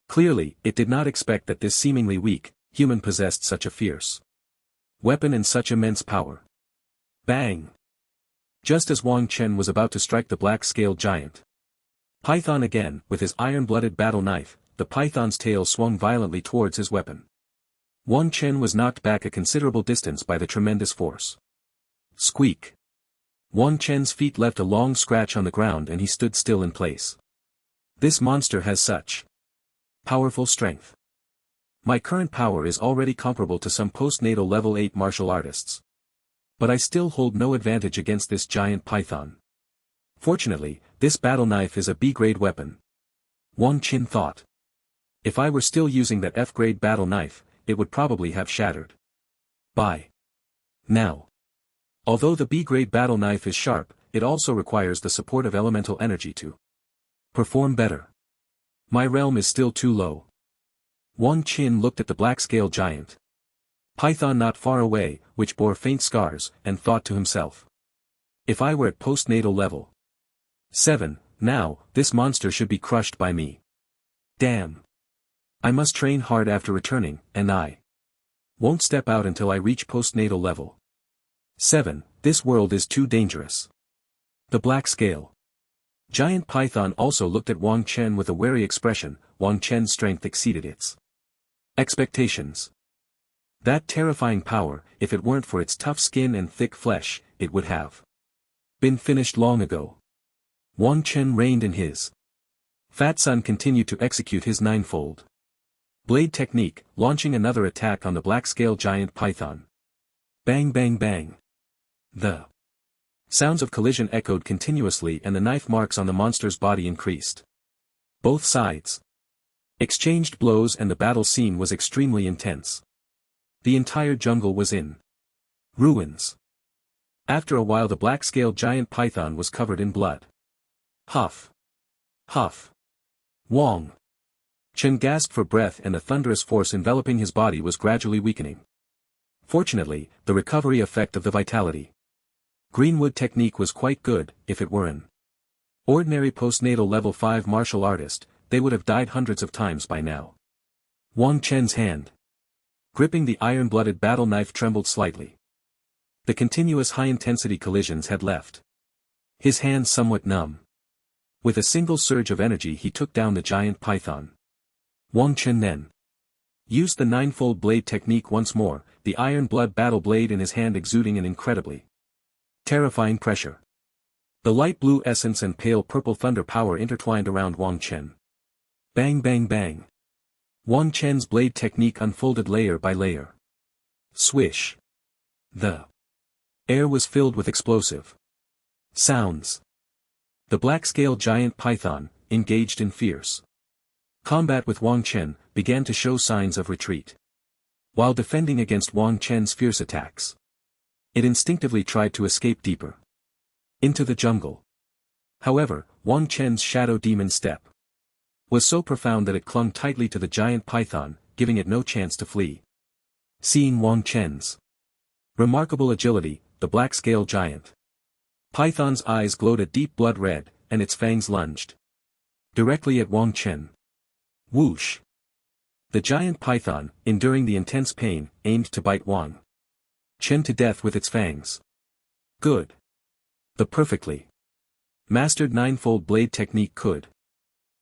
Clearly, it did not expect that this seemingly weak human possessed such a fierce weapon and such immense power. Bang! Just as Wang Chen was about to strike the black-scaled giant python again with his iron-blooded battle knife, the python's tail swung violently towards his weapon. Wang Chen was knocked back a considerable distance by the tremendous force. Squeak! Wang Chen's feet left a long scratch on the ground and he stood still in place. This monster has such powerful strength. My current power is already comparable to some postnatal level 8 martial artists. But I still hold no advantage against this giant python. Fortunately, this battle knife is a B-grade weapon. Wang Chen thought. If I were still using that F-grade battle knife, it would probably have shattered by now. Although the B-grade battle knife is sharp, it also requires the support of elemental energy to perform better. My realm is still too low. Wang Chen looked at the black-scaled giant python not far away, which bore faint scars, and thought to himself. If I were at postnatal level 7, now, this monster should be crushed by me. Damn. I must train hard after returning, and I won't step out until I reach postnatal level 7, this world is too dangerous. The black scale giant python also looked at Wang Chen with a wary expression. Wang Chen's strength exceeded its expectations. That terrifying power, if it weren't for its tough skin and thick flesh, it would have been finished long ago. Wang Chen reigned in his fat son continued to execute his ninefold blade technique, launching another attack on the black-scale giant python. Bang bang bang. The sounds of collision echoed continuously and the knife marks on the monster's body increased. Both sides exchanged blows and the battle scene was extremely intense. The entire jungle was in ruins. After a while the black-scaled giant python was covered in blood. Huff. Huff. Wang Chen gasped for breath and the thunderous force enveloping his body was gradually weakening. Fortunately, the recovery effect of the vitality Greenwood technique was quite good. If it were an ordinary postnatal level 5 martial artist, they would have died hundreds of times by now. Wang Chen's hand gripping the iron-blooded battle knife trembled slightly. The continuous high-intensity collisions had left his hands somewhat numb. With a single surge of energy he took down the giant python. Wang Chen then used the ninefold blade technique once more, the iron blood battle blade in his hand exuding an incredibly terrifying pressure. The light blue essence and pale purple thunder power intertwined around Wang Chen. Bang bang bang. Wang Chen's blade technique unfolded layer by layer. Swish. The air was filled with explosive sounds. The black-scale giant python, engaged in fierce combat with Wang Chen, began to show signs of retreat. While defending against Wang Chen's fierce attacks, it instinctively tried to escape deeper into the jungle. However, Wang Chen's shadow demon step was so profound that it clung tightly to the giant python, giving it no chance to flee. Seeing Wang Chen's remarkable agility, the black-scale giant python's eyes glowed a deep blood red, and its fangs lunged directly at Wang Chen. Whoosh! The giant python, enduring the intense pain, aimed to bite Wang Chen to death with its fangs. Good. The perfectly mastered ninefold blade technique could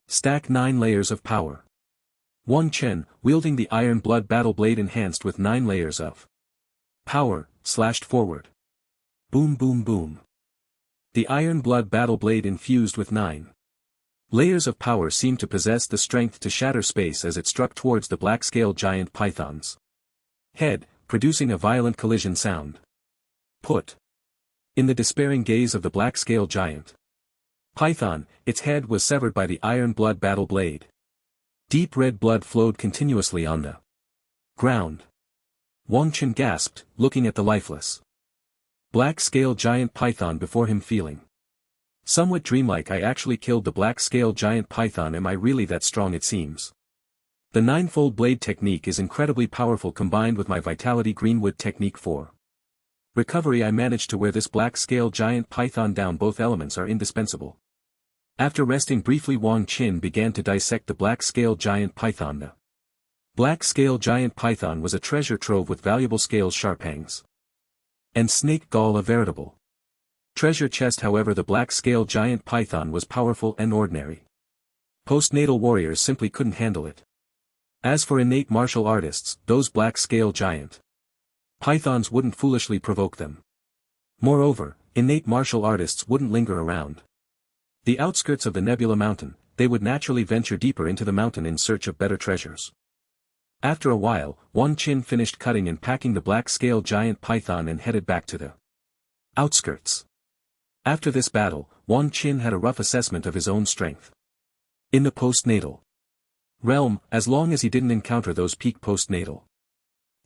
stack 9 layers of power. Wang Chen, wielding the iron blood battle blade enhanced with 9 layers of power, slashed forward. Boom boom boom. The iron blood battle blade infused with 9 layers of power seemed to possess the strength to shatter space as it struck towards the black-scaled giant python's head, producing a violent collision sound. Put. In the despairing gaze of the black-scaled giant python, its head was severed by the iron blood battle blade. Deep red blood flowed continuously on the ground. Wang Chen gasped, looking at the lifeless black-scaled giant python before him, feeling somewhat dreamlike. I actually killed the black-scaled giant python. Am I really that strong? It seems. The ninefold blade technique is incredibly powerful combined with my vitality greenwood technique for recovery. I managed to wear this black-scaled giant python down. Both elements are indispensable. After resting briefly, Wang Chen began to dissect the black-scaled giant python. The black-scaled giant python was a treasure trove with valuable scales, sharp fangs, and snake gall, a veritable treasure chest. However, the black-scaled giant python was powerful and ordinary postnatal warriors simply couldn't handle it. As for innate martial artists, those black-scaled giant pythons wouldn't foolishly provoke them. Moreover, innate martial artists wouldn't linger around the outskirts of the Nebula Mountain. They would naturally venture deeper into the mountain in search of better treasures. After a while, Wang Chen finished cutting and packing the black-scaled giant python and headed back to the outskirts. After this battle, Wang Chen had a rough assessment of his own strength in the postnatal realm. As long as he didn't encounter those peak postnatal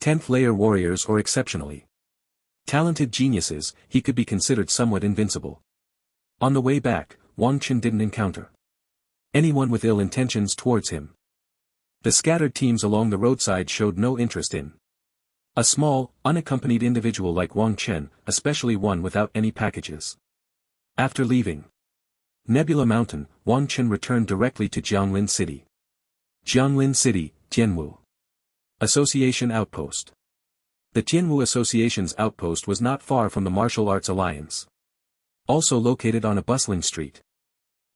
10th layer warriors or exceptionally talented geniuses, he could be considered somewhat invincible. On the way back, Wang Chen didn't encounter anyone with ill intentions towards him. The scattered teams along the roadside showed no interest in a small, unaccompanied individual like Wang Chen, especially one without any packages. After leaving Nebula Mountain, Wang Chen returned directly to Jianglin City. Jianglin City, Tianwu Association Outpost. The Tianwu Association's outpost was not far from the Martial Arts Alliance, also located on a bustling street.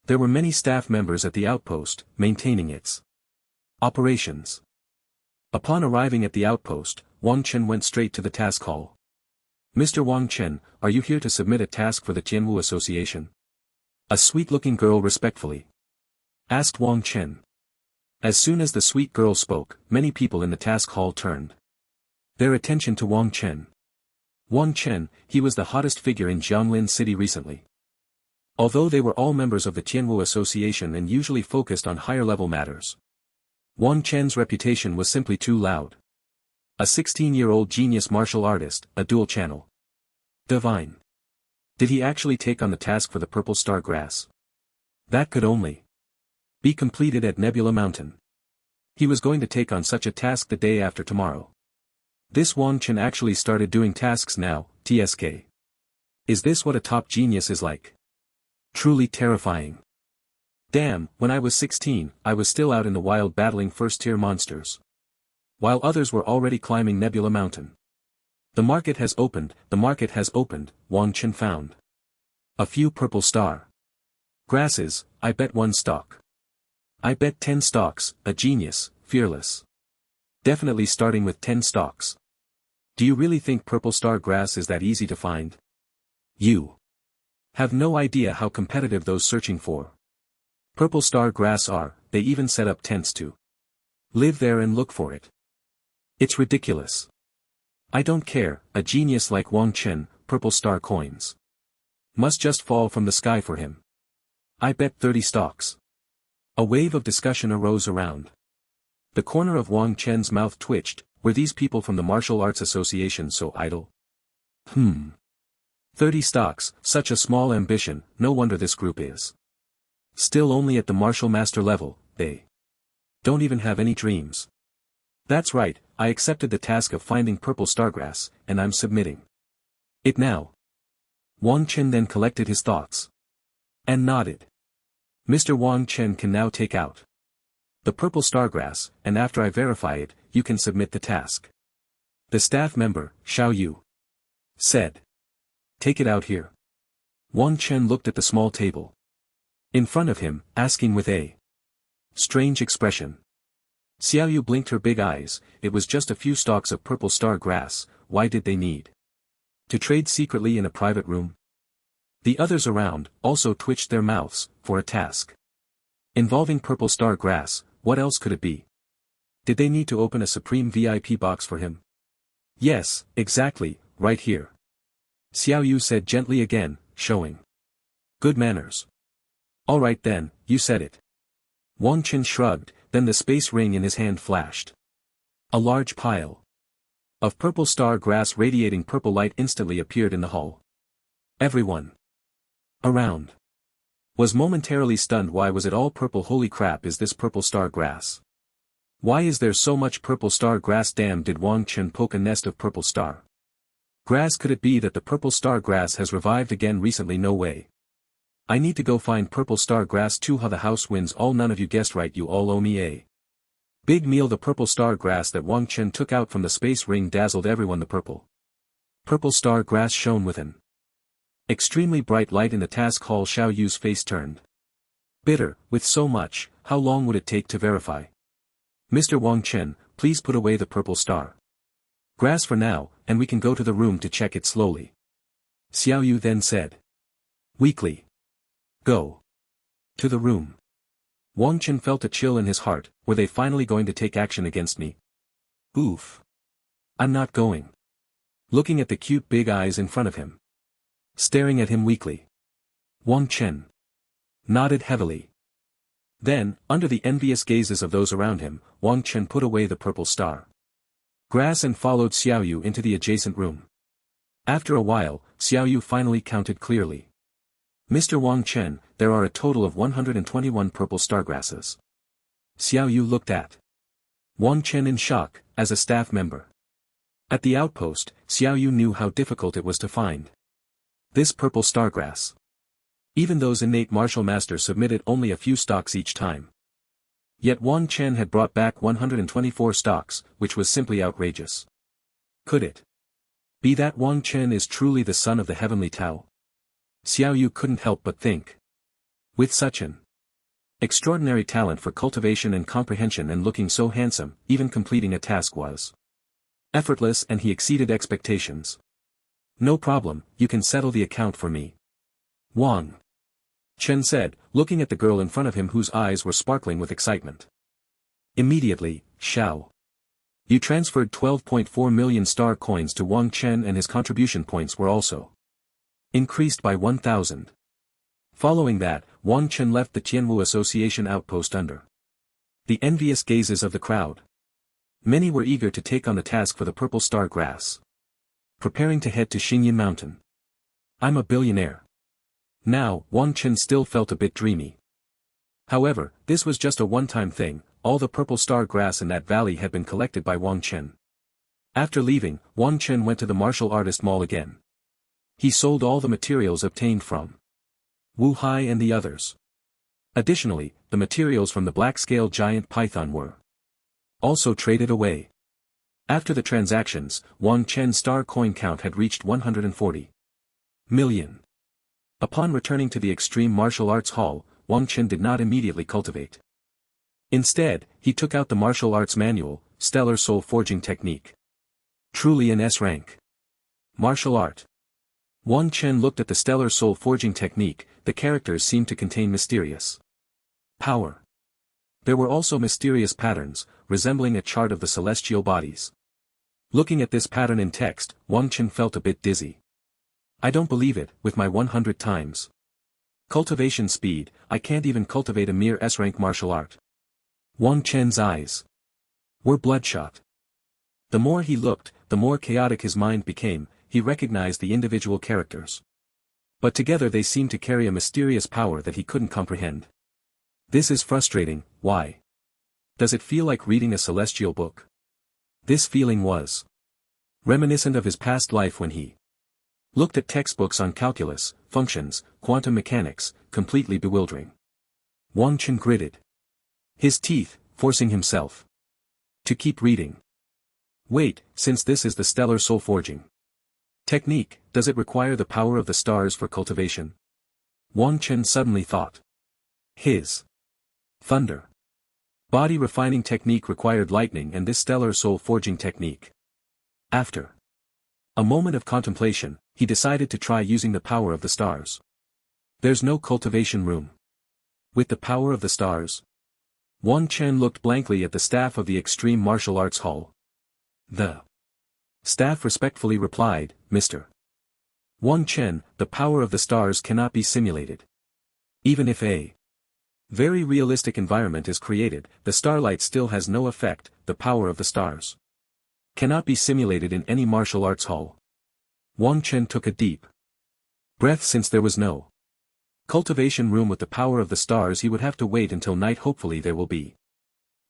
There were many staff members at the outpost, maintaining its operations. Upon arriving at the outpost, Wang Chen went straight to the task hall. Mr. Wang Chen, are you here to submit a task for the Tianwu Association? A sweet-looking girl respectfully asked Wang Chen. As soon as the sweet girl spoke, many people in the task hall turned their attention to Wang Chen. Wang Chen, he was the hottest figure in Jianglin City recently. Although they were all members of the Tianwu Association and usually focused on higher-level matters, Wang Chen's reputation was simply too loud. A 16-year-old genius martial artist, a dual-channel divine. Did he actually take on the task for the Purple Star Grass? That could only be completed at Nebula Mountain. He was going to take on such a task the day after tomorrow. This Wang Chen actually started doing tasks now, TSK. Is this what a top genius is like? Truly terrifying. Damn, when I was 16, I was still out in the wild battling first-tier monsters, while others were already climbing Nebula Mountain. The market has opened, Wang Chen found a few purple star grasses. I bet 1 stalk. I bet 10 stalks, a genius, fearless. Definitely starting with 10 stalks. Do you really think purple star grass is that easy to find? You have no idea how competitive those searching for purple star grass are. They even set up tents to live there and look for it. It's ridiculous. I don't care, a genius like Wang Chen, purple star coins must just fall from the sky for him. I bet 30 stalks. A wave of discussion arose around. The corner of Wang Chen's mouth twitched. Were these people from the Martial Arts Association so idle? 30 stocks, such a small ambition. No wonder this group is still only at the martial master level. They don't even have any dreams. That's right, I accepted the task of finding purple stargrass, and I'm submitting it now. Wang Chen then collected his thoughts and nodded. Mr. Wang Chen can now take out the purple stargrass, and after I verify it, you can submit the task. The staff member, Xiao Yu, said. Take it out here. Wang Chen looked at the small table in front of him, asking with a strange expression. Xiao Yu blinked her big eyes. It was just a few stalks of purple star grass. Why did they need to trade secretly in a private room? The others around also twitched their mouths. For a task involving purple star grass, what else could it be? Did they need to open a supreme VIP box for him? Yes, exactly, right here. Xiao Yu said gently again, showing good manners. All right then, you said it. Wang Chen shrugged, then the space ring in his hand flashed. A large pile of purple star grass radiating purple light instantly appeared in the hall. Everyone around was momentarily stunned. Why was it all purple? Holy crap, is this purple star grass? Why is there so much purple star grass? Damn, did Wang Chen poke a nest of purple star grass? Could it be that the purple star grass has revived again recently? No way. I need to go find purple star grass too. How the house wins all. None of you guessed right, you all owe me a big meal. The purple star grass that Wang Chen took out from the space ring dazzled everyone. The purple star grass shone with an extremely bright light in the task hall. Xiao Yu's face turned bitter. With so much, how long would it take to verify? Mr. Wang Chen, please put away the purple star grass for now, and we can go to the room to check it slowly. Xiao Yu then said weakly. Go to the room. Wang Chen felt a chill in his heart. Were they finally going to take action against me? Oof. I'm not going. Looking at the cute big eyes in front of him, staring at him weakly, Wang Chen nodded heavily. Then, under the envious gazes of those around him, Wang Chen put away the purple star grass and followed Xiao Yu into the adjacent room. After a while, Xiao Yu finally counted clearly. Mr. Wang Chen, there are a total of 121 purple stargrasses. Xiao Yu looked at Wang Chen in shock. As a staff member at the outpost, Xiao Yu knew how difficult it was to find this purple stargrass. Even those innate martial masters submitted only a few stalks each time. Yet Wang Chen had brought back 124 stalks, which was simply outrageous. Could it be that Wang Chen is truly the son of the heavenly Tao? Xiao Yu couldn't help but think. With such an extraordinary talent for cultivation and comprehension and looking so handsome, even completing a task was effortless, and he exceeded expectations. No problem, you can settle the account for me, Wang Chen said, looking at the girl in front of him whose eyes were sparkling with excitement. Immediately, Xiao Yu transferred 12.4 million star coins to Wang Chen, and his contribution points were also increased by 1,000. Following that, Wang Chen left the Tianwu Association outpost under the envious gazes of the crowd. Many were eager to take on the task for the purple star grass, preparing to head to Xingyin Mountain. I'm a billionaire now. Wang Chen still felt a bit dreamy. However, this was just a one-time thing. All the purple star grass in that valley had been collected by Wang Chen. After leaving, Wang Chen went to the martial artist mall again. He sold all the materials obtained from Wu Hai and the others. Additionally, the materials from the black-scale giant python were also traded away. After the transactions, Wang Chen's star coin count had reached 140 million. Upon returning to the Extreme Martial Arts Hall, Wang Chen did not immediately cultivate. Instead, he took out the martial arts manual, Stellar Soul Forging Technique. Truly an S-rank martial art. Wang Chen looked at the Stellar Soul Forging Technique. The characters seemed to contain mysterious power. There were also mysterious patterns, resembling a chart of the celestial bodies. Looking at this pattern in text, Wang Chen felt a bit dizzy. I don't believe it. With my 100 times cultivation speed, I can't even cultivate a mere S-rank martial art. Wang Chen's eyes were bloodshot. The more he looked, the more chaotic his mind became. He recognized the individual characters, but together they seemed to carry a mysterious power that he couldn't comprehend. This is frustrating. Why does it feel like reading a celestial book? This feeling was reminiscent of his past life when he looked at textbooks on calculus, functions, quantum mechanics, completely bewildering. Wang Chen gritted his teeth, forcing himself to keep reading. Wait, since this is the stellar soul forging technique, does it require the power of the stars for cultivation? Wang Chen suddenly thought. His thunder body refining technique required lightning, and this stellar soul forging technique. After a moment of contemplation, he decided to try using the power of the stars. There's no cultivation room. With the power of the stars? Wang Chen looked blankly at the staff of the Extreme Martial Arts Hall. The staff respectfully replied, Mr. Wang Chen, the power of the stars cannot be simulated. Even if a very realistic environment is created, the starlight still has no effect. The power of the stars cannot be simulated in any martial arts hall. Wang Chen took a deep breath. Since there was no cultivation room with the power of the stars, he would have to wait until night. Hopefully there will be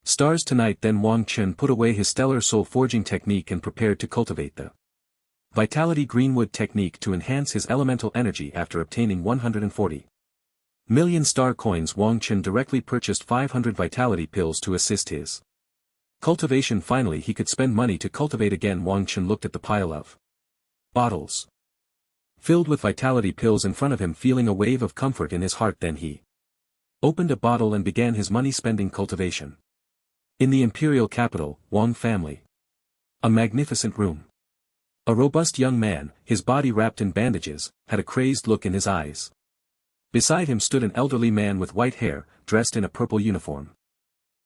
stars tonight. Then Wang Chen put away his stellar soul forging technique and prepared to cultivate the Vitality Greenwood technique to enhance his elemental energy. After obtaining 140 million star coins, Wang Chen directly purchased 500 vitality pills to assist his cultivation. Finally he could spend money to cultivate again. Wang Chen looked at the pile of bottles filled with vitality pills in front of him, feeling a wave of comfort in his heart. Then he opened a bottle and began his money-spending cultivation. In the imperial capital, Wang family. A magnificent room. A robust young man, his body wrapped in bandages, had a crazed look in his eyes. Beside him stood an elderly man with white hair, dressed in a purple uniform.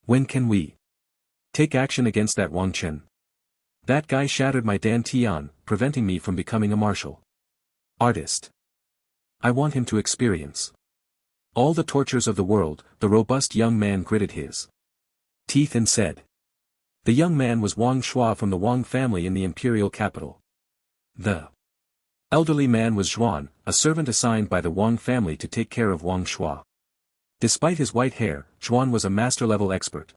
When can we take action against that Wang Chen? That guy shattered my dantian, preventing me from becoming a martial artist. I want him to experience all the tortures of the world. The robust young man gritted his teeth and said. The young man was Wang Shua from the Wang family in the imperial capital. The elderly man was Zhuan, a servant assigned by the Wang family to take care of Wang Shua. Despite his white hair, Zhuan was a master-level expert.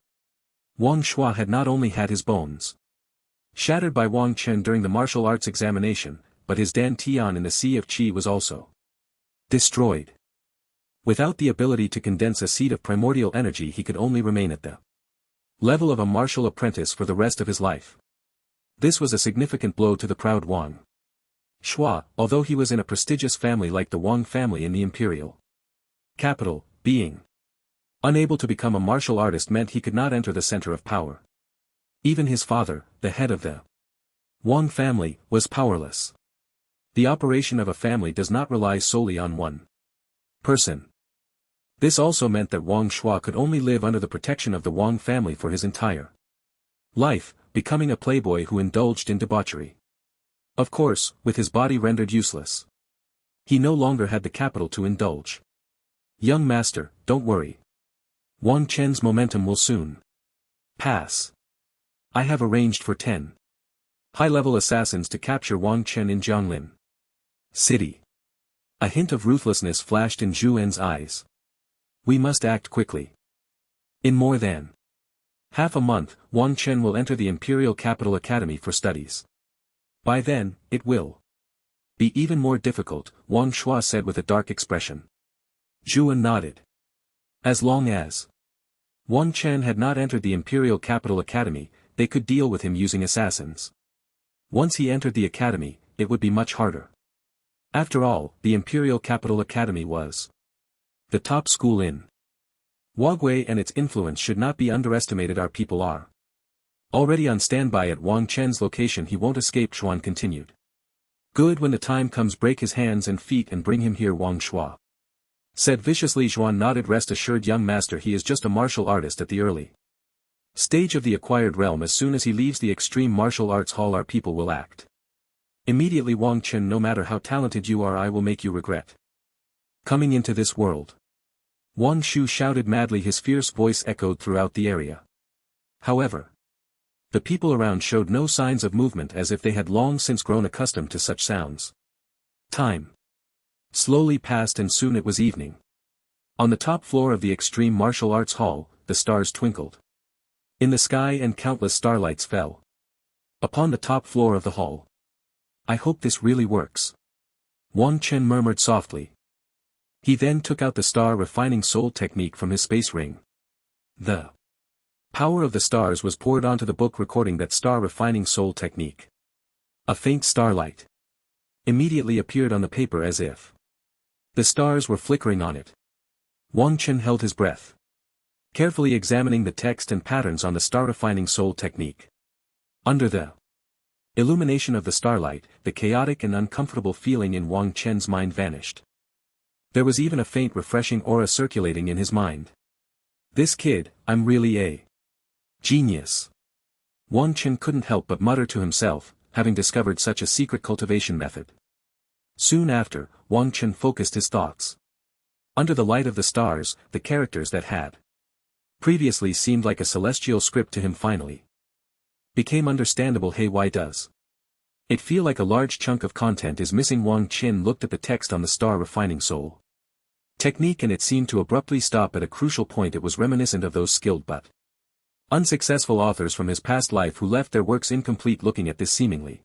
Wang Shua had not only had his bones shattered by Wang Chen during the martial arts examination, but his dantian in the Sea of Qi was also destroyed. Without the ability to condense a seed of primordial energy, he could only remain at the level of a martial apprentice for the rest of his life. This was a significant blow to the proud Wang Shua. Although he was in a prestigious family like the Wang family in the imperial capital, being unable to become a martial artist meant he could not enter the center of power. Even his father, the head of the Wang family, was powerless. The operation of a family does not rely solely on one person. This also meant that Wang Shua could only live under the protection of the Wang family for his entire life, becoming a playboy who indulged in debauchery. Of course, with his body rendered useless, he no longer had the capital to indulge. Young master, don't worry. Wang Chen's momentum will soon pass. I have arranged for 10 high-level assassins to capture Wang Chen in Jianglin City. A hint of ruthlessness flashed in Zhu En's eyes. We must act quickly. In more than half a month, Wang Chen will enter the Imperial Capital Academy for studies. By then, it will be even more difficult, Wang Shua said with a dark expression. Zhu En nodded. As long as Wang Chen had not entered the Imperial Capital Academy, they could deal with him using assassins. Once he entered the academy, it would be much harder. After all, the Imperial Capital Academy was the top school in Wagway, and its influence should not be underestimated. Our people are already on standby at Wang Chen's location. He won't escape, Chuan continued. Good, when the time comes, break his hands and feet and bring him here, Wang Shua said viciously. Zhuan nodded. Rest assured, young master, he is just a martial artist at the early stage of the acquired realm. As soon as he leaves the Extreme Martial Arts Hall, our people will act immediately. Wang Chen, no matter how talented you are, I will make you regret coming into this world. Wang Shu shouted madly. His fierce voice echoed throughout the area. However, the people around showed no signs of movement, as if they had long since grown accustomed to such sounds. Time slowly passed and soon it was evening. On the top floor of the Extreme Martial Arts Hall, the stars twinkled in the sky and countless starlights fell upon the top floor of the hall. I hope this really works, Wang Chen murmured softly. He then took out the star refining soul technique from his space ring. The power of the stars was poured onto the book recording that star refining soul technique. A faint starlight immediately appeared on the paper as if the stars were flickering on it. Wang Chen held his breath, carefully examining the text and patterns on the star refining soul technique. Under the illumination of the starlight, the chaotic and uncomfortable feeling in Wang Chen's mind vanished. There was even a faint refreshing aura circulating in his mind. This kid, I'm really a genius. Wang Chen couldn't help but mutter to himself, having discovered such a secret cultivation method. Soon after, Wang Chen focused his thoughts. Under the light of the stars, the characters that had previously seemed like a celestial script to him finally became understandable. Hey, why does it feel like a large chunk of content is missing? Wang Chen looked at the text on the star refining soul technique and it seemed to abruptly stop at a crucial point. It was reminiscent of those skilled but unsuccessful authors from his past life who left their works incomplete. Looking at this seemingly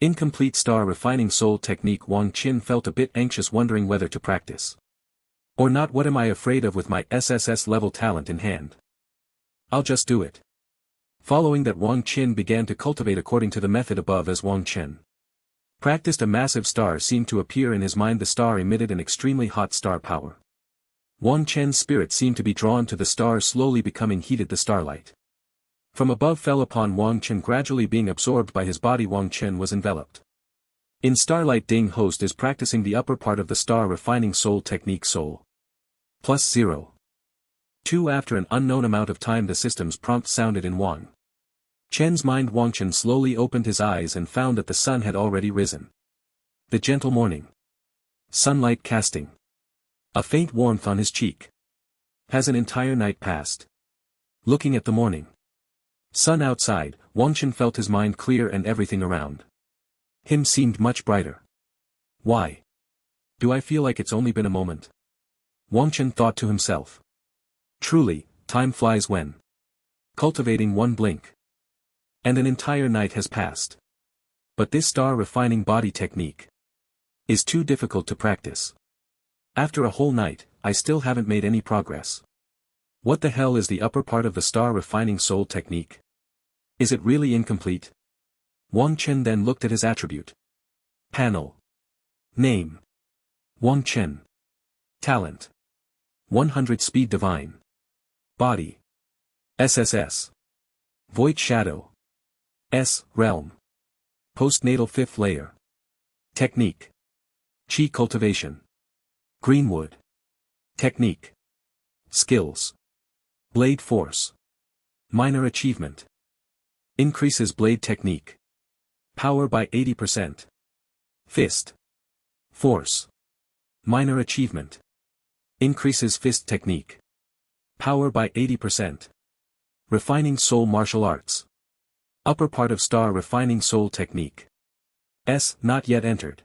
incomplete star refining soul technique, Wang Chen felt a bit anxious, wondering whether to practice or not. What am I afraid of with my SSS level talent in hand? I'll just do it. Following that, Wang Chen began to cultivate according to the method above. As Wang Chen practiced, a massive star seemed to appear in his mind. The star emitted an extremely hot star power. Wang Chen's spirit seemed to be drawn to the star, slowly becoming heated. The starlight from above fell upon Wang Chen, gradually being absorbed by his body. Wang Chen was enveloped in starlight. Ding host is practicing the upper part of the star refining soul technique. Soul plus 0.2. After an unknown amount of time, the system's prompt sounded in Wang Chen's mind. Wang Chen slowly opened his eyes and found that the sun had already risen. The gentle morning sunlight casting a faint warmth on his cheek. Has an entire night passed? Looking at the morning sun outside, Wang Chen felt his mind clear and everything around him seemed much brighter. Why do I feel like it's only been a moment? Wang Chen thought to himself. Truly, time flies when cultivating. One blink and an entire night has passed. But this star refining body technique is too difficult to practice. After a whole night, I still haven't made any progress. What the hell is the upper part of the star refining soul technique? Is it really incomplete? Wang Chen then looked at his attribute panel. Name: Wang Chen. Talent: 100. Speed divine. Body: SSS. Void shadow. S realm. Postnatal 5th layer. Technique: Chi cultivation. Greenwood. Technique. Skills: Blade force. Minor achievement. Increases blade technique power by 80%. Fist force. Minor achievement. Increases fist technique power by 80%. Refining soul martial arts. Upper part of star refining soul technique. S not yet entered.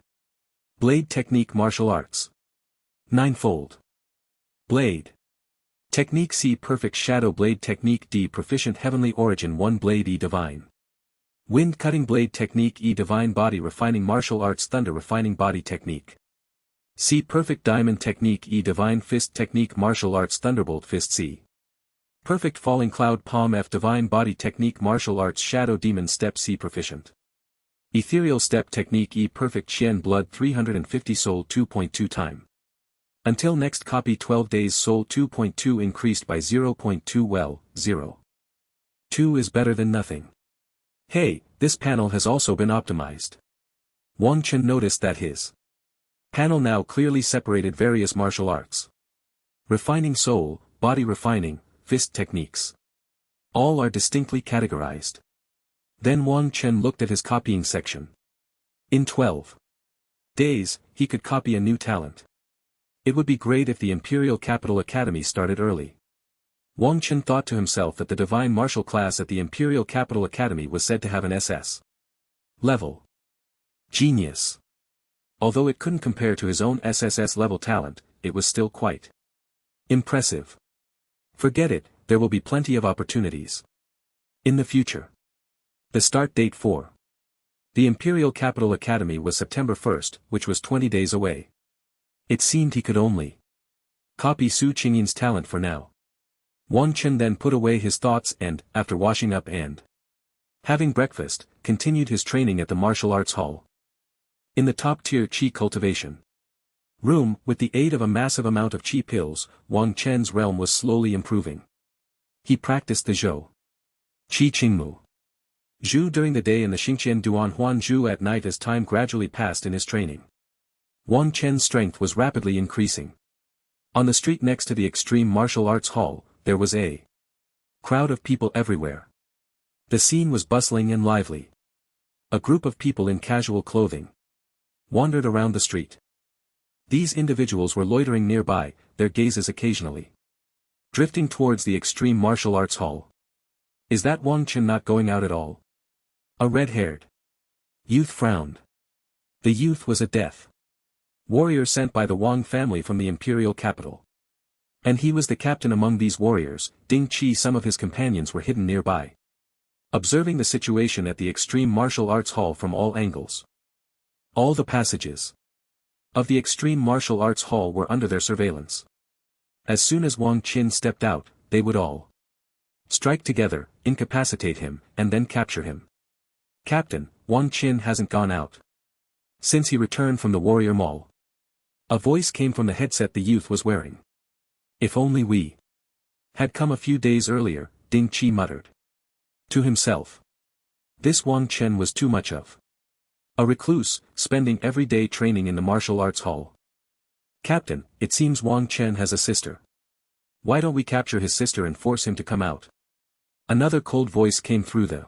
Blade technique martial arts. Ninefold. Blade technique C perfect shadow blade technique D proficient heavenly origin 1 blade E divine. Wind cutting blade technique E divine body refining martial arts thunder refining body technique. C perfect diamond technique E divine fist technique martial arts thunderbolt fist C. Perfect falling cloud palm F divine body technique martial arts shadow demon step C proficient. Ethereal step technique E perfect Qian blood 350 soul 2.2 time. Until next copy 12 days soul 2.2 increased by 0.2 well, 0.2 is better than nothing. Hey, this panel has also been optimized. Wang Chen noticed that his panel now clearly separated various martial arts. Refining soul, body refining, fist techniques. All are distinctly categorized. Then Wang Chen looked at his copying section. In 12 days, he could copy a new talent. It would be great if the Imperial Capital Academy started early. Wang Chen thought to himself that the divine martial class at the Imperial Capital Academy was said to have an SS level genius. Although it couldn't compare to his own SSS level talent, it was still quite impressive. Forget it, there will be plenty of opportunities in the future. The start date for the Imperial Capital Academy was September 1st, which was 20 days away. It seemed he could only copy Su Qingyin's talent for now. Wang Chen then put away his thoughts and, after washing up and having breakfast, continued his training at the martial arts hall. In the top-tier Qi cultivation room, with the aid of a massive amount of Qi pills, Wang Chen's realm was slowly improving. He practiced the Zhou Qi Qingmu Zhu during the day and the Xingqian Duan Huan Zhu at night as time gradually passed in his training. Wang Chen's strength was rapidly increasing. On the street next to the extreme martial arts hall, there was a crowd of people everywhere. The scene was bustling and lively. A group of people in casual clothing wandered around the street. These individuals were loitering nearby, their gazes occasionally drifting towards the extreme martial arts hall. Is that Wang Chen not going out at all? A red-haired youth frowned. The youth was a death warrior sent by the Wang family from the imperial capital. And he was the captain among these warriors. Ding Qi. Some of his companions were hidden nearby, observing the situation at the extreme martial arts hall from all angles. All the passages of the extreme martial arts hall were under their surveillance. As soon as Wang Qin stepped out, they would all strike together, incapacitate him, and then capture him. Captain, Wang Qin hasn't gone out since he returned from the warrior mall. A voice came from the headset the youth was wearing. If only we had come a few days earlier, Ding Qi muttered to himself. This Wang Chen was too much of a recluse, spending every day training in the martial arts hall. Captain, it seems Wang Chen has a sister. Why don't we capture his sister and force him to come out? Another cold voice came through the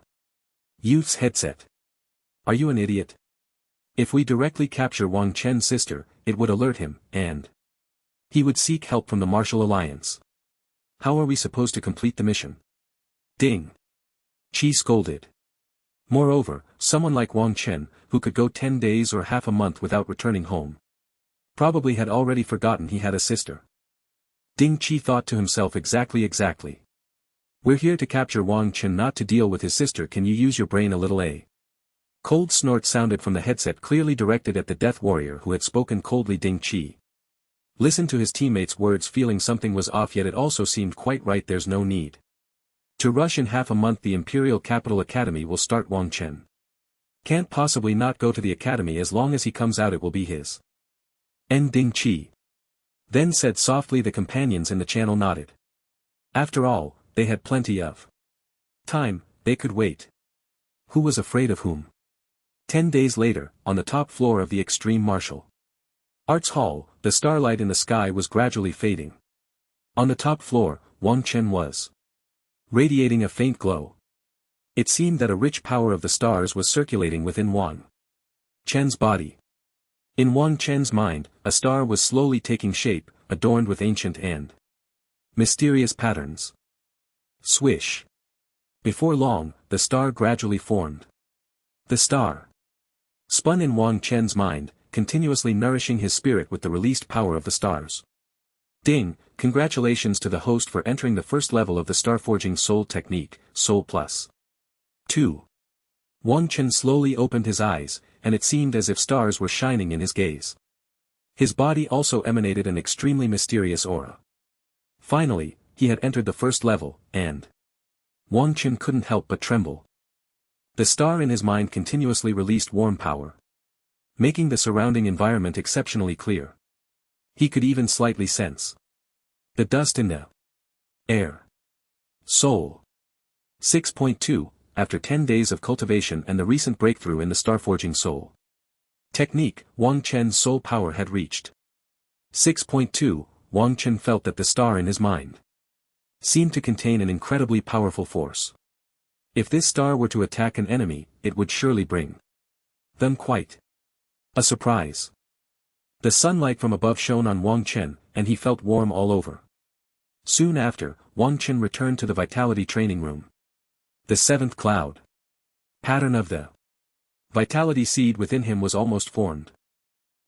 youth's headset. Are you an idiot? If we directly capture Wang Chen's sister, it would alert him, and he would seek help from the Martial Alliance. How are we supposed to complete the mission? Ding Qi scolded. Moreover, someone like Wang Chen, who could go 10 days or half a month without returning home, probably had already forgotten he had a sister. Ding Qi thought to himself exactly. We're here to capture Wang Chen, not to deal with his sister. Can you use your brain a little, eh? Cold snort sounded from the headset, clearly directed at the death warrior who had spoken coldly. Ding Qi listened to his teammates' words, feeling something was off, yet it also seemed quite right. There's no need to rush. In half a month the Imperial Capital Academy will start. Wang Chen can't possibly not go to the academy. As long as he comes out it will be his end. Ding Qi then said softly. The companions in the channel nodded. After all, they had plenty of time, they could wait. Who was afraid of whom? 10 days later, on the top floor of the extreme martial arts hall, the starlight in the sky was gradually fading. On the top floor, Wang Chen was radiating a faint glow. It seemed that a rich power of the stars was circulating within Wang Chen's body. In Wang Chen's mind, a star was slowly taking shape, adorned with ancient and mysterious patterns. Swish. Before long, the star gradually formed. The star spun in Wang Chen's mind, continuously nourishing his spirit with the released power of the stars. Ding, congratulations to the host for entering the first level of the Starforging Soul technique, Soul Plus 2. Wang Chen slowly opened his eyes, and it seemed as if stars were shining in his gaze. His body also emanated an extremely mysterious aura. Finally, he had entered the first level, and Wang Chen couldn't help but tremble. The star in his mind continuously released warm power, making the surrounding environment exceptionally clear. He could even slightly sense the dust in the air. Soul 6.2. After 10 days of cultivation and the recent breakthrough in the Starforging Soul technique, Wang Chen's soul power had reached 6.2. Wang Chen felt that the star in his mind seemed to contain an incredibly powerful force. If this star were to attack an enemy, it would surely bring them quite a surprise. The sunlight from above shone on Wang Chen, and he felt warm all over. Soon after, Wang Chen returned to the vitality training room. The seventh cloud pattern of the vitality seed within him was almost formed.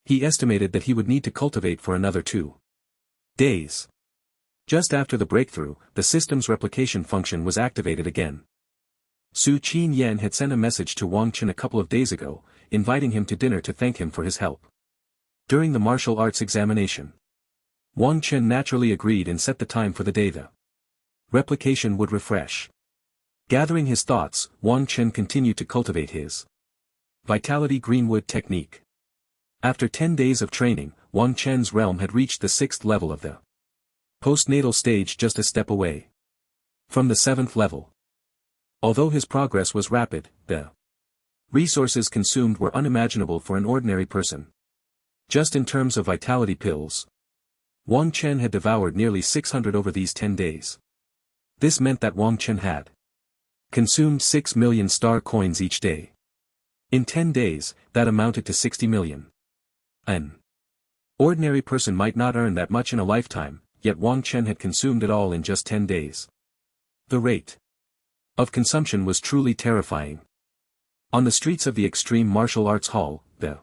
He estimated that he would need to cultivate for another 2 days. Just after the breakthrough, the system's replication function was activated again. Su Qinyan had sent a message to Wang Chen a couple of days ago, inviting him to dinner to thank him for his help. During the martial arts examination, Wang Chen naturally agreed and set the time for the day the replication would refresh. Gathering his thoughts, Wang Chen continued to cultivate his vitality greenwood technique. After 10 days of training, Wang Chen's realm had reached the 6th level of the postnatal stage, just a step away from the 7th level. Although his progress was rapid, the resources consumed were unimaginable for an ordinary person. Just in terms of vitality pills, Wang Chen had devoured nearly 600 over these 10 days. This meant that Wang Chen had consumed 6 million star coins each day. In 10 days, that amounted to 60 million. An ordinary person might not earn that much in a lifetime, yet Wang Chen had consumed it all in just 10 days. The rate of consumption was truly terrifying. On the streets of the Extreme Martial Arts Hall, the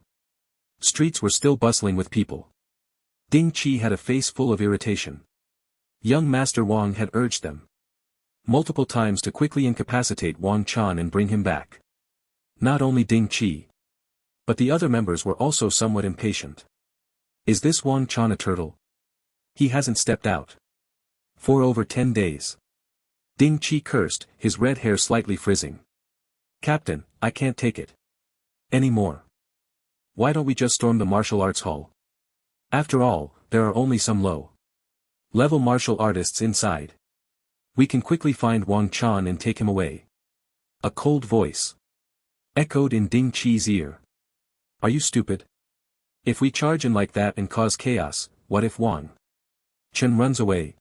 streets were still bustling with people. Ding Qi had a face full of irritation. Young Master Wang had urged them multiple times to quickly incapacitate Wang Chan and bring him back. Not only Ding Qi, but the other members were also somewhat impatient. Is this Wang Chan a turtle? He hasn't stepped out for over 10 days. Ding Qi cursed, his red hair slightly frizzing. Captain, I can't take it anymore. Why don't we just storm the martial arts hall? After all, there are only some low-level martial artists inside. We can quickly find Wang Chan and take him away. A cold voice echoed in Ding Qi's ear. Are you stupid? If we charge in like that and cause chaos, what if Wang Chen runs away?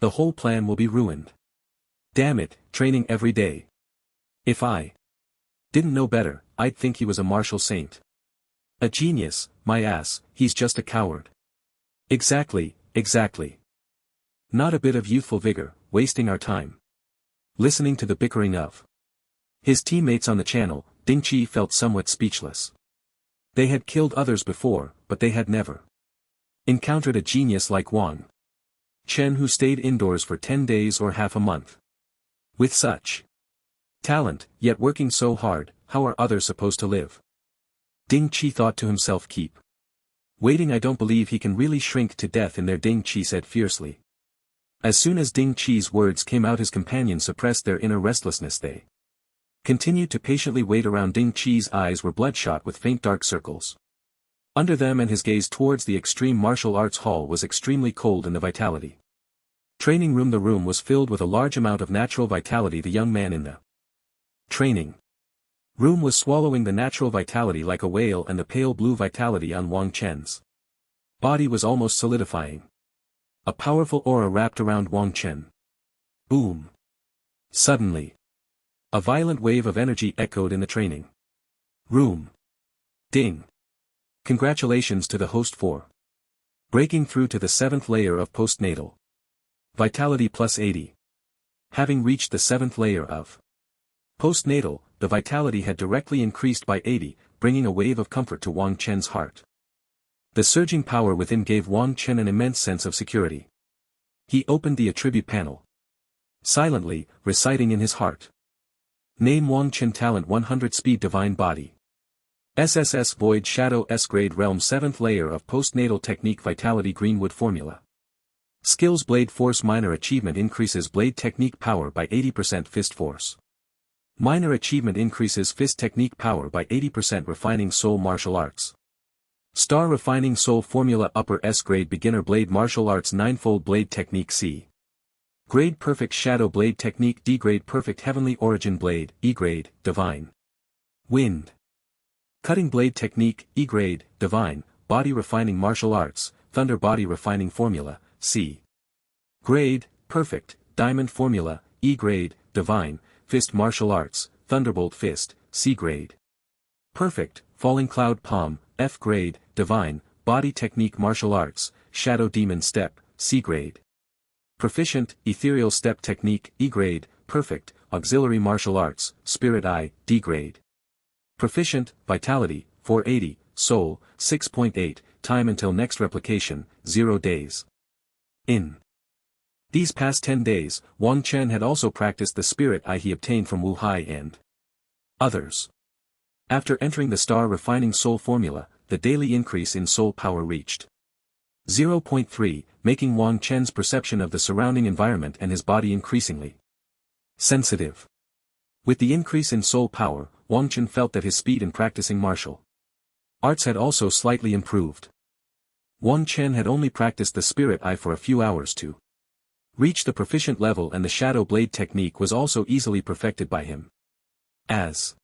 The whole plan will be ruined. Damn it, training every day. If I didn't know better, I'd think he was a martial saint. A genius, my ass, he's just a coward. Exactly. Not a bit of youthful vigor, wasting our time listening to the bickering of his teammates on the channel. Ding Qi felt somewhat speechless. They had killed others before, but they had never encountered a genius like Wang Chen who stayed indoors for 10 days or half a month. With such talent, yet working so hard, how are others supposed to live? Ding Qi thought to himself. Keep waiting, I don't believe he can really shrink to death in there, Ding Qi said fiercely. As soon as Ding Qi's words came out, his companions suppressed their inner restlessness. They continued to patiently wait around. Ding Qi's eyes were bloodshot with faint dark circles under them, and his gaze towards the Extreme Martial Arts Hall was extremely cold in the vitality training room. The room was filled with a large amount of natural vitality. The young man in the training room was swallowing the natural vitality like a whale, and the pale blue vitality on Wang Chen's body was almost solidifying. A powerful aura wrapped around Wang Chen. Boom! Suddenly, a violent wave of energy echoed in the training room. Ding! Congratulations to the host for breaking through to the 7th layer of postnatal vitality plus 80. Having reached the 7th layer of postnatal, the vitality had directly increased by 80, bringing a wave of comfort to Wang Chen's heart. The surging power within gave Wang Chen an immense sense of security. He opened the attribute panel, silently, reciting in his heart. Name: Wang Chen. Talent 100. Speed: Divine Body. SSS Void Shadow S-Grade Realm 7th Layer of Postnatal Technique Vitality Greenwood Formula. Skills: Blade Force. Minor achievement increases blade technique power by 80%. Fist Force. Minor achievement increases fist technique power by 80%. Refining Soul Martial Arts. Star Refining Soul Formula. Upper S-Grade Beginner Blade Martial Arts. 9-fold Blade Technique. C Grade Perfect Shadow Blade Technique. D Grade Perfect Heavenly Origin Blade. E Grade Divine Wind Cutting Blade Technique. E Grade Divine Body Refining Martial Arts. Thunder Body Refining Formula. C Grade Perfect Diamond Formula. E Grade Divine Fist Martial Arts. Thunderbolt Fist. C Grade Perfect Falling Cloud Palm. F Grade Divine Body Technique Martial Arts. Shadow Demon Step. C Grade Proficient Ethereal Step Technique. E Grade Perfect Auxiliary Martial Arts. Spirit Eye. D Grade Proficient Vitality 480. Soul 6.8. Time until next replication 0 days. In these past 10 days, Wang Chen had also practiced the Spirit Eye he obtained from Wu Hai and others. After entering the star refining soul formula, the daily increase in soul power reached 0.3, making Wang Chen's perception of the surrounding environment and his body increasingly sensitive. With the increase in soul power, Wang Chen felt that his speed in practicing martial arts had also slightly improved. Wang Chen had only practiced the spirit eye for a few hours to reach the proficient level, and the shadow blade technique was also easily perfected by him. As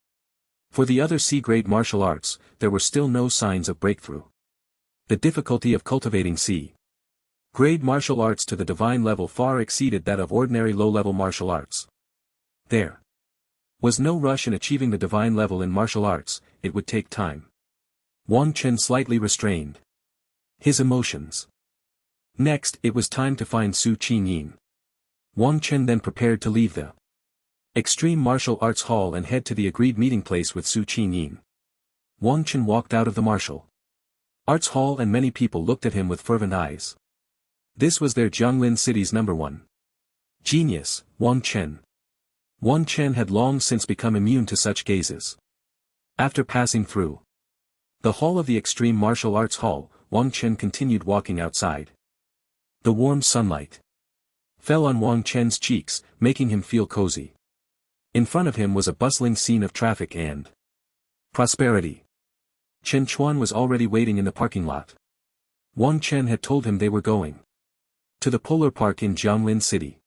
for the other C-grade martial arts, there were still no signs of breakthrough. The difficulty of cultivating C-grade martial arts to the divine level far exceeded that of ordinary low-level martial arts. There was no rush in achieving the divine level in martial arts, it would take time. Wang Chen slightly restrained his emotions. Next, it was time to find Su Qinyin. Wang Chen then prepared to leave the Extreme Martial Arts Hall and head to the agreed meeting place with Su Qinyin. Wang Chen walked out of the martial arts hall and many people looked at him with fervent eyes. This was their Jianglin city's #1 genius, Wang Chen. Wang Chen had long since become immune to such gazes. After passing through the hall of the Extreme Martial Arts Hall, Wang Chen continued walking outside. The warm sunlight fell on Wang Chen's cheeks, making him feel cozy. In front of him was a bustling scene of traffic and prosperity. Chen Chuan was already waiting in the parking lot. Wang Chen had told him they were going to the Polar Park in Jianglin City.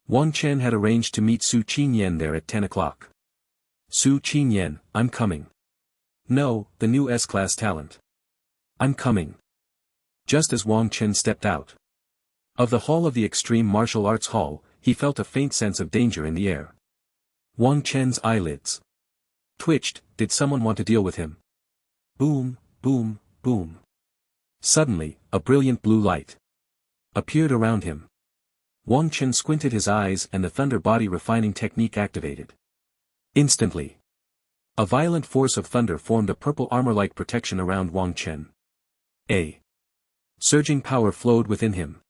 Wang Chen had arranged to meet Su Qinyan there at 10 o'clock. Su Qinyan, I'm coming. No, the new S-class talent. I'm coming. Just as Wang Chen stepped out of the hall of the Extreme Martial Arts Hall, he felt a faint sense of danger in the air. Wang Chen's eyelids twitched. Did someone want to deal with him? Boom, boom, boom. Suddenly, a brilliant blue light appeared around him. Wang Chen squinted his eyes and the thunder body refining technique activated. Instantly, a violent force of thunder formed a purple armor-like protection around Wang Chen. A surging power flowed within him.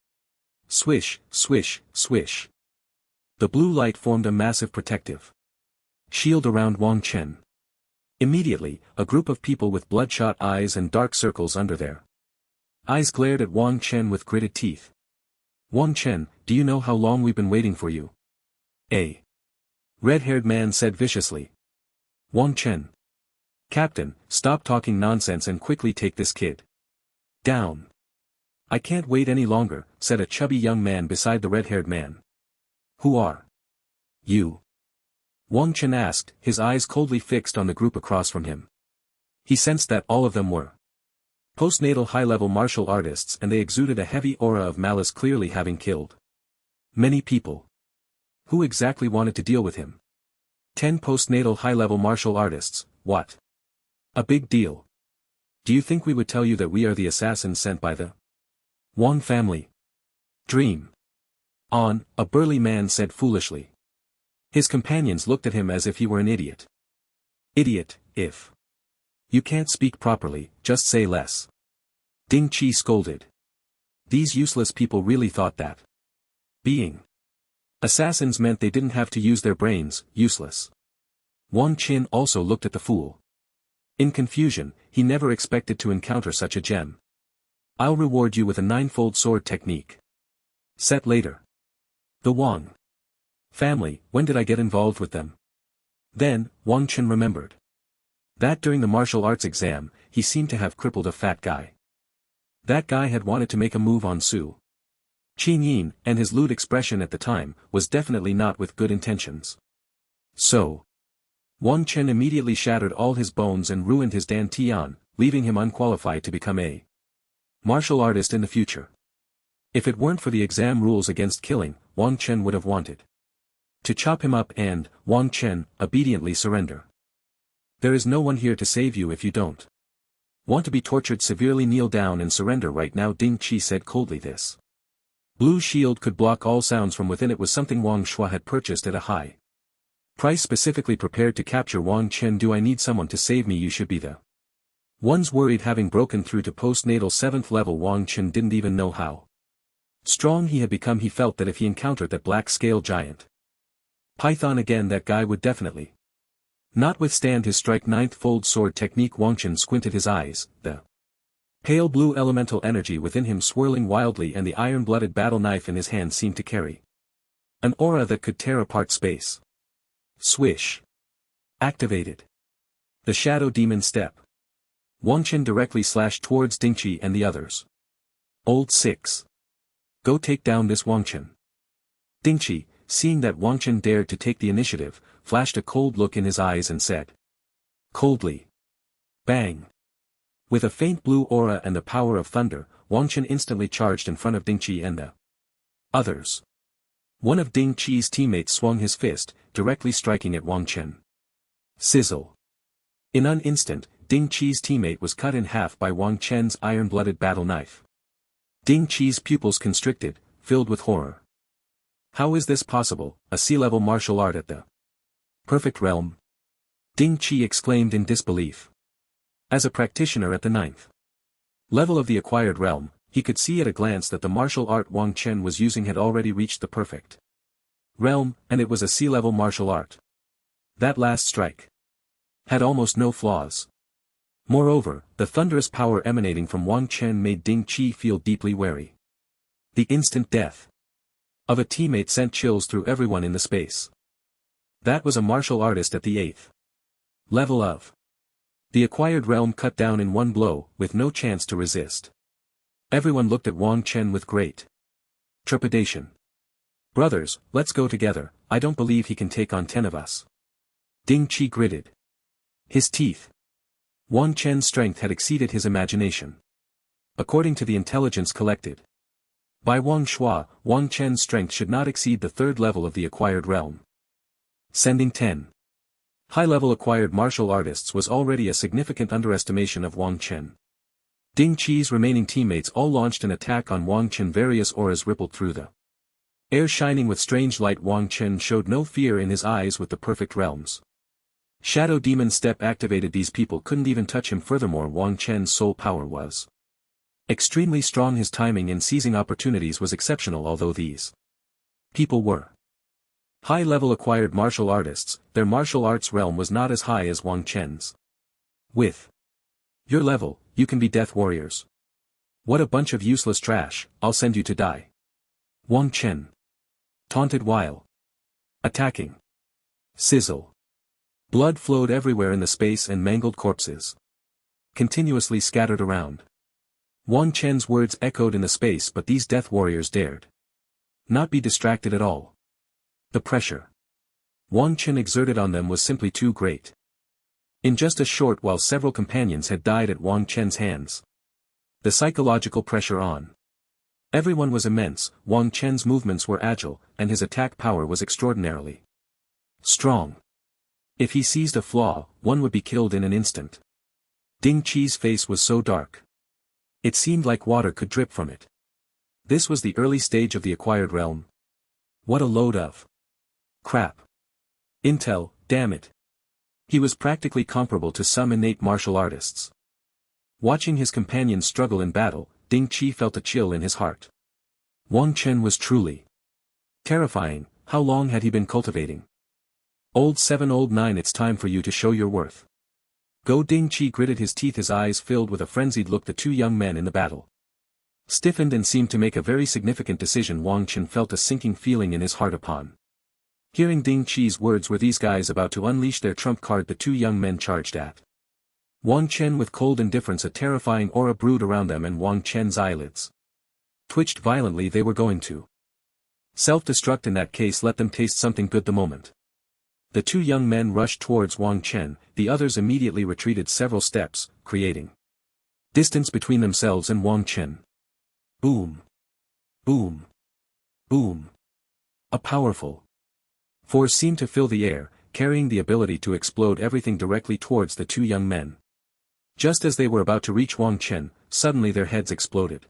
Swish, swish, swish. The blue light formed a massive protective shield around Wang Chen. Immediately, a group of people with bloodshot eyes and dark circles under their eyes glared at Wang Chen with gritted teeth. Wang Chen, do you know how long we've been waiting for you? A red-haired man said viciously. Wang Chen. Captain, stop talking nonsense and quickly take this kid down. I can't wait any longer, said a chubby young man beside the red-haired man. Who are you? Wang Chen asked, his eyes coldly fixed on the group across from him. He sensed that all of them were postnatal high-level martial artists, and they exuded a heavy aura of malice, clearly having killed many people. Who exactly wanted to deal with him? 10 postnatal high-level martial artists, what? A big deal. Do you think we would tell you that we are the assassins sent by the Wang family? Dream on, a burly man said foolishly. His companions looked at him as if he were an idiot. Idiot, if you can't speak properly, just say less. Ding Qi scolded. These useless people really thought that being assassins meant they didn't have to use their brains. Useless. Wang Qin also looked at the fool. In confusion, he never expected to encounter such a gem. I'll reward you with a 9-fold sword technique. Set later. The Wang family, when did I get involved with them? Then, Wang Chen remembered that during the martial arts exam, he seemed to have crippled a fat guy. That guy had wanted to make a move on Su Qinyin, and his lewd expression at the time was definitely not with good intentions. So, Wang Chen immediately shattered all his bones and ruined his dantian, leaving him unqualified to become a martial artist in the future. If it weren't for the exam rules against killing, Wang Chen would have wanted to chop him up and, Wang Chen, obediently surrender. There is no one here to save you if you don't want to be tortured severely. Kneel down and surrender right now, Ding Qi said coldly. This blue shield could block all sounds from within. It was something Wang Shua had purchased at a high price, specifically prepared to capture Wang Chen. Do I need someone to save me? You should be the ones worried. Having broken through to postnatal 7th level, Wang Chen didn't even know how strong he had become. He felt that if he encountered that black scale giant python again, that guy would definitely Notwithstand his strike ninth-fold sword technique, Wang Chen squinted his eyes, the pale blue elemental energy within him swirling wildly and the iron-blooded battle knife in his hand seemed to carry an aura that could tear apart space. Swish. Activated. The Shadow Demon Step. Wang Chen directly slashed towards Dingqi and the others. Old 6. Go take down this Wang Chen. Dingqi, seeing that Wang Chen dared to take the initiative, flashed a cold look in his eyes and said coldly, bang. With a faint blue aura and the power of thunder, Wang Chen instantly charged in front of Dingqi and the others. One of Dingqi's teammates swung his fist, directly striking at Wang Chen. Sizzle. In an instant, Dingqi's teammate was cut in half by Wang Chen's iron-blooded battle knife. Dingqi's pupils constricted, filled with horror. How is this possible, a sea-level martial art at the perfect realm? Dingqi exclaimed in disbelief. As a practitioner at the 9th level of the acquired realm, he could see at a glance that the martial art Wang Chen was using had already reached the perfect realm, and it was a sea-level martial art. That last strike had almost no flaws. Moreover, the thunderous power emanating from Wang Chen made Dingqi feel deeply wary. The instant death of a teammate sent chills through everyone in the space. That was a martial artist at the 8th level of the acquired realm cut down in one blow, with no chance to resist. Everyone looked at Wang Chen with great trepidation. Brothers, let's go together, I don't believe he can take on 10 of us. Dingqi gritted his teeth. Wang Chen's strength had exceeded his imagination. According to the intelligence collected by Wang Shua, Wang Chen's strength should not exceed the 3rd level of the acquired realm. Sending 10 high-level acquired martial artists was already a significant underestimation of Wang Chen. Dingqi's remaining teammates all launched an attack on Wang Chen. Various auras rippled through the air shining with strange light. Wang Chen showed no fear in his eyes with the perfect realms. Shadow Demon Step activated. These people couldn't even touch him. Furthermore, Wang Chen's soul power was extremely strong. His timing in seizing opportunities was exceptional. Although these people were high-level acquired martial artists, their martial arts realm was not as high as Wang Chen's. With your level, you can be death warriors. What a bunch of useless trash, I'll send you to die. Wang Chen taunted while attacking. Sizzle. Blood flowed everywhere in the space and mangled corpses continuously scattered around. Wang Chen's words echoed in the space, but these death warriors dared not be distracted at all. The pressure Wang Chen exerted on them was simply too great. In just a short while several companions had died at Wang Chen's hands. The psychological pressure on everyone was immense. Wang Chen's movements were agile, and his attack power was extraordinarily strong. If he seized a flaw, one would be killed in an instant. Dingqi's face was so dark. It seemed like water could drip from it. This was the early stage of the acquired realm. What a load of crap. Intel, damn it. He was practically comparable to some innate martial artists. Watching his companions struggle in battle, Dingqi felt a chill in his heart. Wang Chen was truly terrifying. How long had he been cultivating? Old 7, old 9, it's time for you to show your worth. Go. Dingqi gritted his teeth, his eyes filled with a frenzied look. The two young men in the battle stiffened and seemed to make a very significant decision. Wang Chen felt a sinking feeling in his heart upon hearing Dingqi's words. Were these guys about to unleash their trump card? The two young men charged at Wang Chen with cold indifference. A terrifying aura brewed around them and Wang Chen's eyelids twitched violently. They were going to self-destruct. In that case, let them taste something good. The moment the two young men rushed towards Wang Chen, the others immediately retreated several steps, creating distance between themselves and Wang Chen. Boom. Boom. Boom. A powerful force seemed to fill the air, carrying the ability to explode everything directly towards the two young men. Just as they were about to reach Wang Chen, suddenly their heads exploded.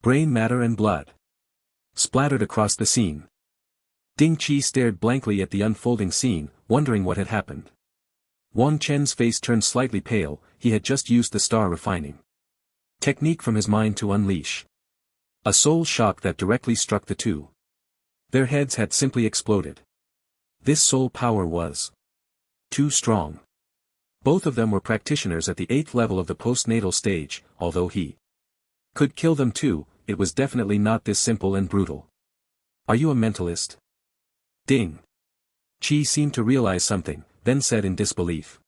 Brain matter and blood splattered across the scene. Dingqi stared blankly at the unfolding scene, wondering what had happened. Wang Chen's face turned slightly pale. He had just used the star refining technique from his mind to unleash a soul shock that directly struck the two. Their heads had simply exploded. This soul power was Too strong. Both of them were practitioners at the 8th level of the postnatal stage, although he could kill them too, it was definitely not this simple and brutal. Are you a mentalist? Ding. Chi seemed to realize something, then said in disbelief.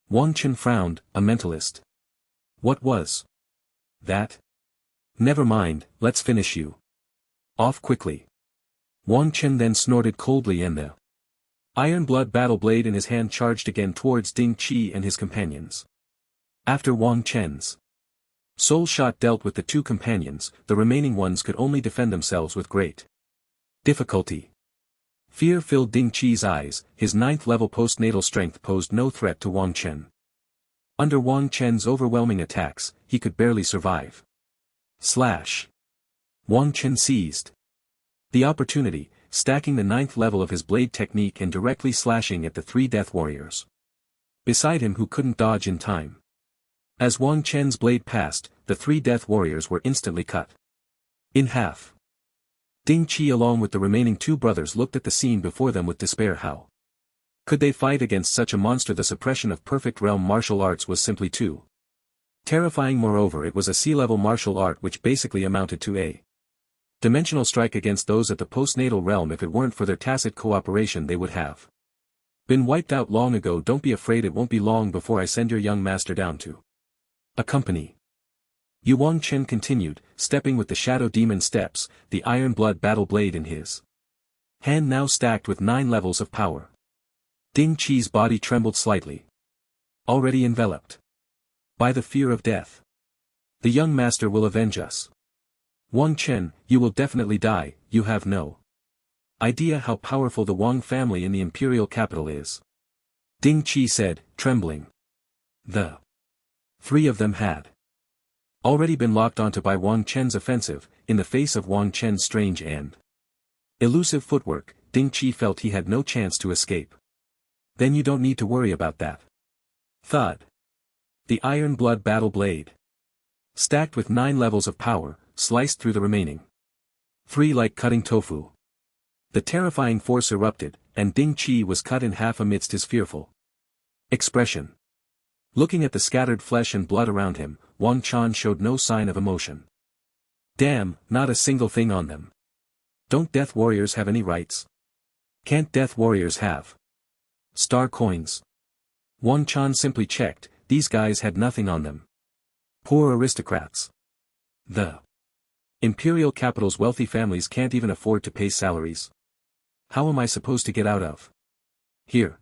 Wang Chen frowned, a mentalist. What was that? Never mind, let's finish you off quickly. Wang Chen then snorted coldly and the iron blood battle blade in his hand charged again towards Ding Qi and his companions. After Wang Chen's soul shot dealt with the two companions, the remaining ones could only defend themselves with great difficulty. Fear filled Ding Qi's eyes, his 9th level postnatal strength posed no threat to Wang Chen. Under Wang Chen's overwhelming attacks, he could barely survive. Slash. Wang Chen seized the opportunity, stacking the 9th level of his blade technique and directly slashing at the 3 death warriors beside him who couldn't dodge in time. As Wang Chen's blade passed, the 3 death warriors were instantly cut in half. Ding Qi along with the remaining 2 brothers looked at the scene before them with despair. How could they fight against such a monster? The suppression of perfect realm martial arts was simply too terrifying. Moreover, it was a sea-level martial art which basically amounted to a dimensional strike against those at the postnatal realm. If it weren't for their tacit cooperation they would have been wiped out long ago. Don't be afraid, it won't be long before I send your young master down to accompany you, Wang Chen continued, stepping with the shadow demon steps, the iron blood battle blade in his hand now stacked with 9 levels of power. Ding Qi's body trembled slightly. Already enveloped by the fear of death. The young master will avenge us. Wang Chen, you will definitely die, you have no idea how powerful the Wang family in the imperial capital is. Ding Qi said, trembling. The 3 of them had already been locked onto by Wang Chen's offensive. In the face of Wang Chen's strange and elusive footwork, Ding Qi felt he had no chance to escape. Then you don't need to worry about that. Thud. The iron blood battle blade, stacked with 9 levels of power, sliced through the remaining 3 like cutting tofu. The terrifying force erupted, and Ding Qi was cut in half amidst his fearful expression. Looking at the scattered flesh and blood around him, Wang Chan showed no sign of emotion. Damn, not a single thing on them. Don't death warriors have any rights? Can't death warriors have star coins? Wang Chan simply checked, these guys had nothing on them. Poor aristocrats. The imperial capital's wealthy families can't even afford to pay salaries. How am I supposed to get out of here?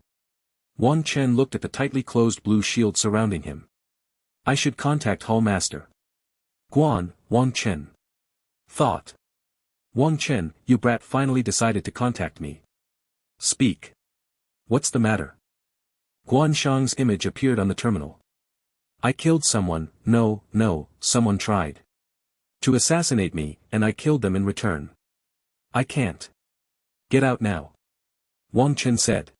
Wang Chen looked at the tightly closed blue shield surrounding him. I should contact Hall Master Guan, Wang Chen thought. Wang Chen, you brat finally decided to contact me. Speak. What's the matter? Guan Shang's image appeared on the terminal. I killed someone, no, someone tried to assassinate me, and I killed them in return. I can't get out now. Wang Chen said.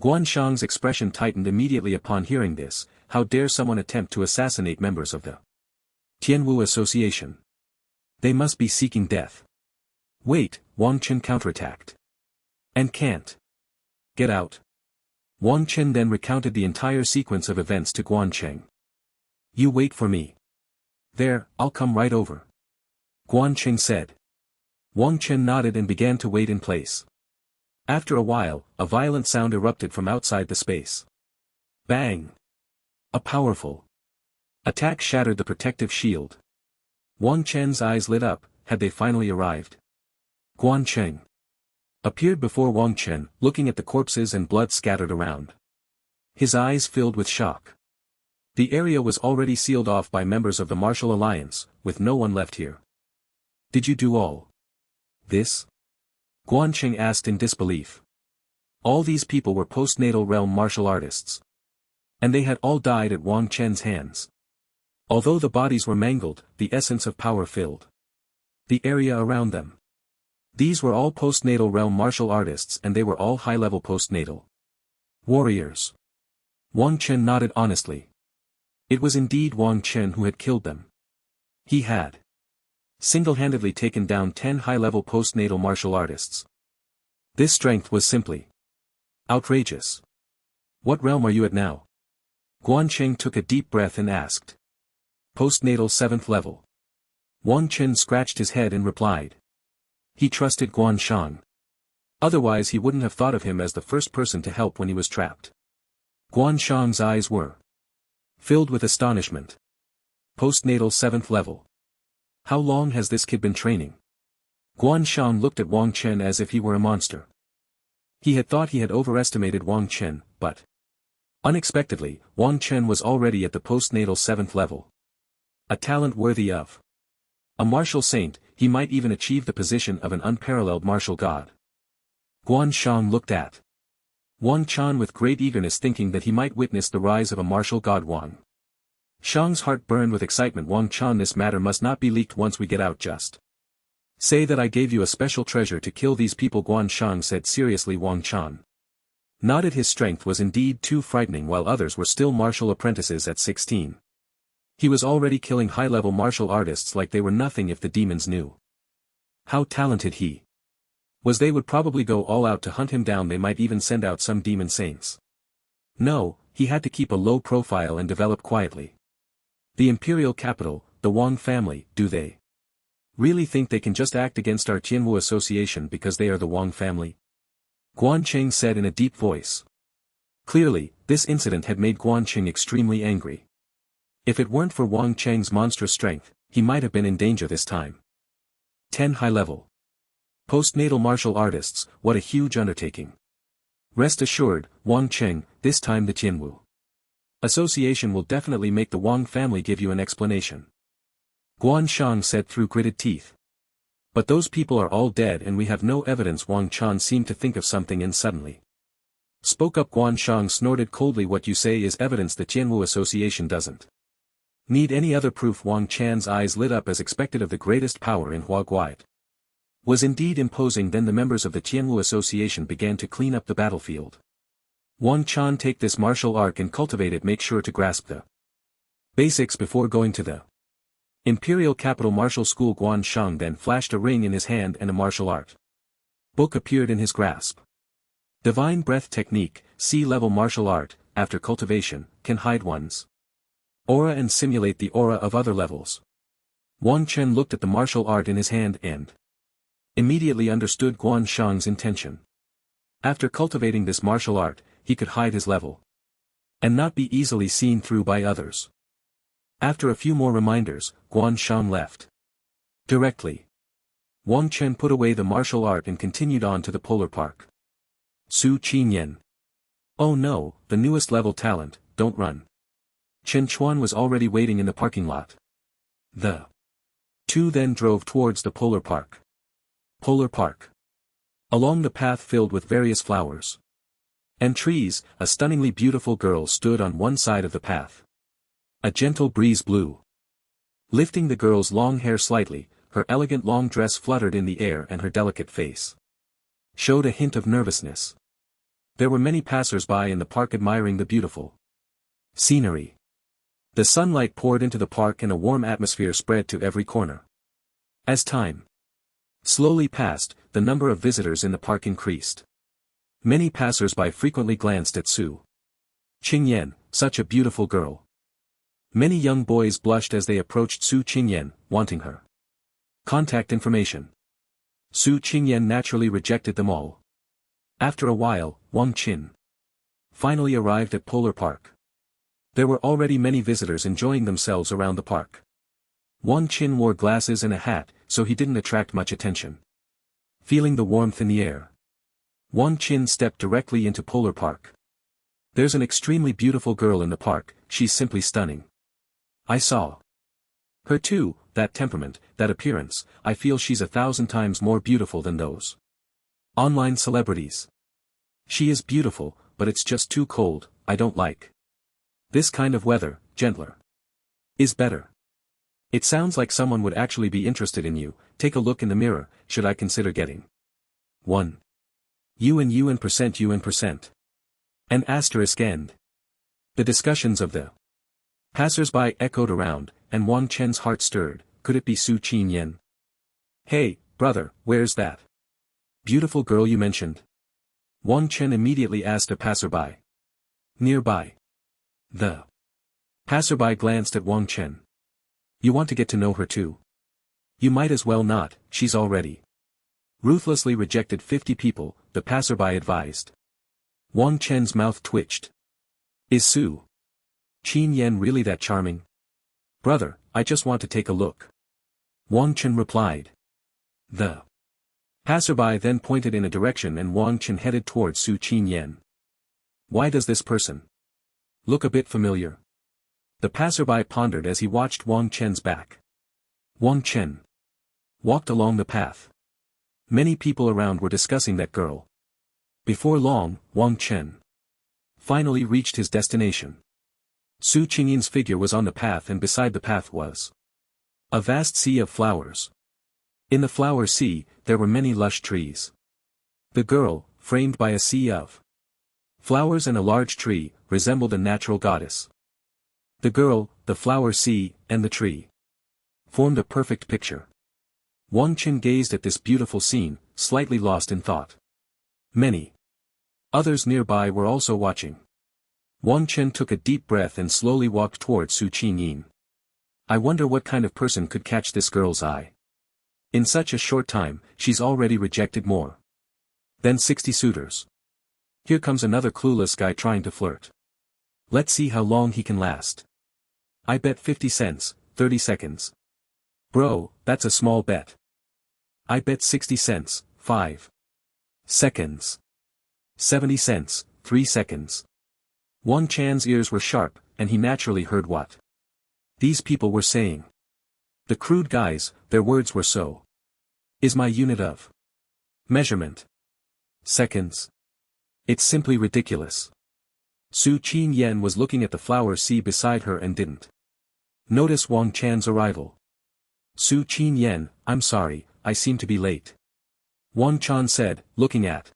Guan Shang's expression tightened immediately upon hearing this. How dare someone attempt to assassinate members of the Tianwu Association? They must be seeking death. Wait, Wang Chen counterattacked. And can't get out. Wang Chen then recounted the entire sequence of events to Guan Cheng. You wait for me. There, I'll come right over. Guan Cheng said. Wang Chen nodded and began to wait in place. After a while, a violent sound erupted from outside the space. Bang! A powerful attack shattered the protective shield. Wang Chen's eyes lit up. Had they finally arrived? Guan Cheng appeared before Wang Chen, looking at the corpses and blood scattered around. His eyes filled with shock. The area was already sealed off by members of the Martial Alliance, with no one left here. Did you do all this? Guan Cheng asked in disbelief. All these people were postnatal realm martial artists. And they had all died at Wang Chen's hands. Although the bodies were mangled, the essence of power filled the area around them. These were all postnatal realm martial artists, and they were all high-level postnatal warriors. Wang Chen nodded honestly. It was indeed Wang Chen who had killed them. He had single-handedly taken down 10 high-level postnatal martial artists. This strength was simply outrageous. What realm are you at now? Guan Cheng took a deep breath and asked. Postnatal 7th level. Wang Chen scratched his head and replied. He trusted Guan Shang. Otherwise he wouldn't have thought of him as the first person to help when he was trapped. Guan Shang's eyes were filled with astonishment. Postnatal 7th level. How long has this kid been training? Guan Shang looked at Wang Chen as if he were a monster. He had thought he had overestimated Wang Chen, but unexpectedly, Wang Chen was already at the postnatal 7th level. A talent worthy of a martial saint, he might even achieve the position of an unparalleled martial god. Guan Shang looked at Wang Chen with great eagerness, thinking that he might witness the rise of a martial god. Wang Shang's heart burned with excitement. Wang Chen, this matter must not be leaked once we get out. Just say that I gave you a special treasure to kill these people, Guan Shang said seriously. Wang Chen nodded. His strength was indeed too frightening. While others were still martial apprentices at 16. He was already killing high-level martial artists like they were nothing. If the demons knew how talented he was, they would probably go all out to hunt him down. They might even send out some demon saints. No, he had to keep a low profile and develop quietly. The imperial capital, the Wang family, do they really think they can just act against our Tianwu association because they are the Wang family? Guan Cheng said in a deep voice. Clearly, this incident had made Guan Cheng extremely angry. If it weren't for Wang Cheng's monstrous strength, he might have been in danger this time. 10 high-level postnatal martial artists, what a huge undertaking. Rest assured, Wang Cheng, this time the Tianwu association will definitely make the Wang family give you an explanation. Guan Shang said through gritted teeth. But those people are all dead and we have no evidence. Wang Chen seemed to think of something and suddenly spoke up. Guan Shang snorted coldly. What you say is evidence. The Tianwu association doesn't need any other proof. Wang Chan's eyes lit up as expected. Of the greatest power in Huaguai was indeed imposing. Then the members of the Tianwu association began to clean up the battlefield. Wang Chen, take this martial art and cultivate it. Make sure to grasp the basics before going to the imperial capital martial school. Guan Shang then flashed a ring in his hand and a martial art book appeared in his grasp. Divine breath technique, C-level martial art, after cultivation, can hide one's aura and simulate the aura of other levels. Wang Chen looked at the martial art in his hand and immediately understood Guan Shang's intention. After cultivating this martial art, he could hide his level and not be easily seen through by others. After a few more reminders, Guan Shang left directly. Wang Chen put away the martial art and continued on to the Polar Park. Su Qinyan. Oh no, the newest level talent, don't run. Chen Chuan was already waiting in the parking lot. The two then drove towards the Polar Park. Polar Park. Along the path filled with various flowers and trees, a stunningly beautiful girl stood on one side of the path. A gentle breeze blew, lifting the girl's long hair slightly. Her elegant long dress fluttered in the air and her delicate face showed a hint of nervousness. There were many passers-by in the park admiring the beautiful scenery. The sunlight poured into the park and a warm atmosphere spread to every corner. As time slowly passed, the number of visitors in the park increased. Many passers-by frequently glanced at Su Qingyan, such a beautiful girl. Many young boys blushed as they approached Su Qingyan, wanting her contact information. Su Qingyan naturally rejected them all. After a while, Wang Qin finally arrived at Polar Park. There were already many visitors enjoying themselves around the park. Wang Qin wore glasses and a hat, so he didn't attract much attention. Feeling the warmth in the air, Wang Qin stepped directly into Polar Park. There's an extremely beautiful girl in the park, she's simply stunning. I saw her too, that temperament, that appearance, I feel she's 1,000 times more beautiful than those online celebrities. She is beautiful, but it's just too cold, I don't like this kind of weather. Gentler is better. It sounds like someone would actually be interested in you. Take a look in the mirror. Should I consider getting 1 UN%. An asterisk end. The discussions of the passers-by echoed around, and Wang Chen's heart stirred. Could it be Su Qinyan? Hey, brother, where's that beautiful girl you mentioned? Wang Chen immediately asked a passerby. Nearby. The passerby glanced at Wang Chen. You want to get to know her too? You might as well not, she's already ruthlessly rejected 50 people, the passerby advised. Wang Chen's mouth twitched. Is Su Qinyan really that charming? Brother, I just want to take a look. Wang Chen replied. The passerby then pointed in a direction and Wang Chen headed towards Su Qinyan. Why does this person look a bit familiar? The passerby pondered as he watched Wang Chen's back. Wang Chen walked along the path. Many people around were discussing that girl. Before long, Wang Chen finally reached his destination. Su Qingyan's figure was on the path and beside the path was a vast sea of flowers. In the flower sea, there were many lush trees. The girl, framed by a sea of flowers and a large tree, resembled a natural goddess. The girl, the flower sea, and the tree formed a perfect picture. Wang Chen gazed at this beautiful scene, slightly lost in thought. Many others nearby were also watching. Wang Chen took a deep breath and slowly walked towards Su Qingyan. I wonder what kind of person could catch this girl's eye. In such a short time, she's already rejected more than 60 suitors. Here comes another clueless guy trying to flirt. Let's see how long he can last. I bet 50 cents, 30 seconds. Bro, that's a small bet. I bet 60 cents, 5 seconds. 70 cents, 3 seconds. Wang Chan's ears were sharp, and he naturally heard what these people were saying. The crude guys, their words were so. Is my unit of measurement seconds? It's simply ridiculous. Su Qinyan was looking at the flower sea beside her and didn't notice Wang Chan's arrival. Su Qinyan, I'm sorry, I seem to be late. Wang Chan said, looking at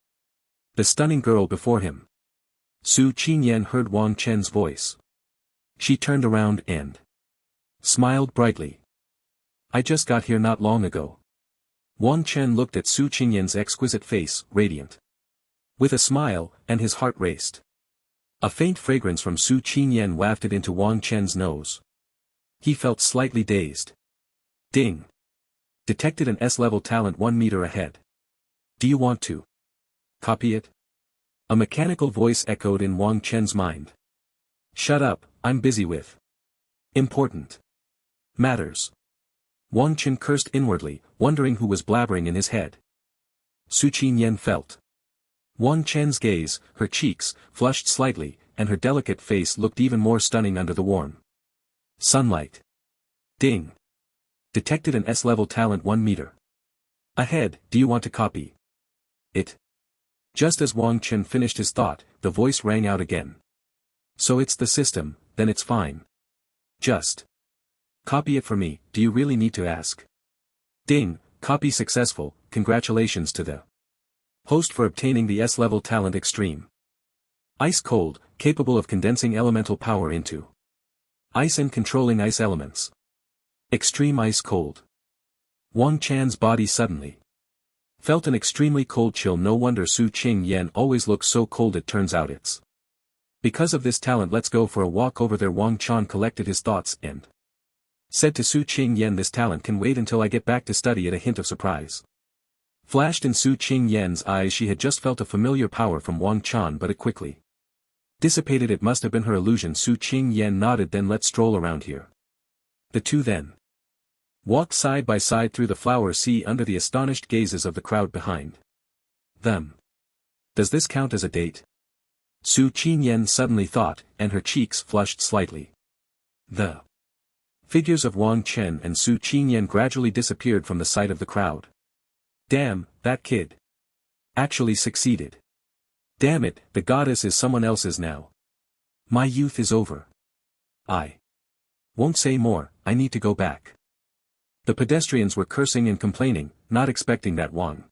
the stunning girl before him. Su Qinyan heard Wang Chen's voice. She turned around and smiled brightly. I just got here not long ago. Wang Chen looked at Su Qinyan's exquisite face, radiant with a smile, and his heart raced. A faint fragrance from Su Qinyan wafted into Wang Chen's nose. He felt slightly dazed. Ding. Detected an S-level talent 1 meter ahead. Do you want to copy it? A mechanical voice echoed in Wang Chen's mind. Shut up, I'm busy with important matters. Wang Chen cursed inwardly, wondering who was blabbering in his head. Su Qinyan felt Wang Chen's gaze, her cheeks, flushed slightly, and her delicate face looked even more stunning under the warm sunlight. Ding. Detected an S-level talent 1 meter ahead, do you want to copy it? Just as Wang Chen finished his thought, the voice rang out again. So it's the system, then it's fine. Just copy it for me, do you really need to ask? Ding, copy successful, congratulations to the host for obtaining the S-level talent extreme. Ice cold, capable of condensing elemental power into ice and controlling ice elements. Extreme ice cold. Wang Chan's body suddenly felt an extremely cold chill. No wonder Su Qingyan always looks so cold. It turns out it's because of this talent. Let's go for a walk over there. Wang Chan collected his thoughts and said to Su Qingyan, this talent can wait until I get back to study. At a hint of surprise flashed in Su Qingyan's eyes. She had just felt a familiar power from Wang Chan, but it quickly dissipated. It must have been her illusion. Su Qingyan nodded. Then let's stroll around here. The two then walked side by side through the flower sea under the astonished gazes of the crowd behind them. Does this count as a date? Su Qinyan suddenly thought, and her cheeks flushed slightly. The figures of Wang Chen and Su Qinyan gradually disappeared from the sight of the crowd. Damn, that kid actually succeeded. Damn it, the goddess is someone else's now. My youth is over. I won't say more, I need to go back. The pedestrians were cursing and complaining, not expecting that Wang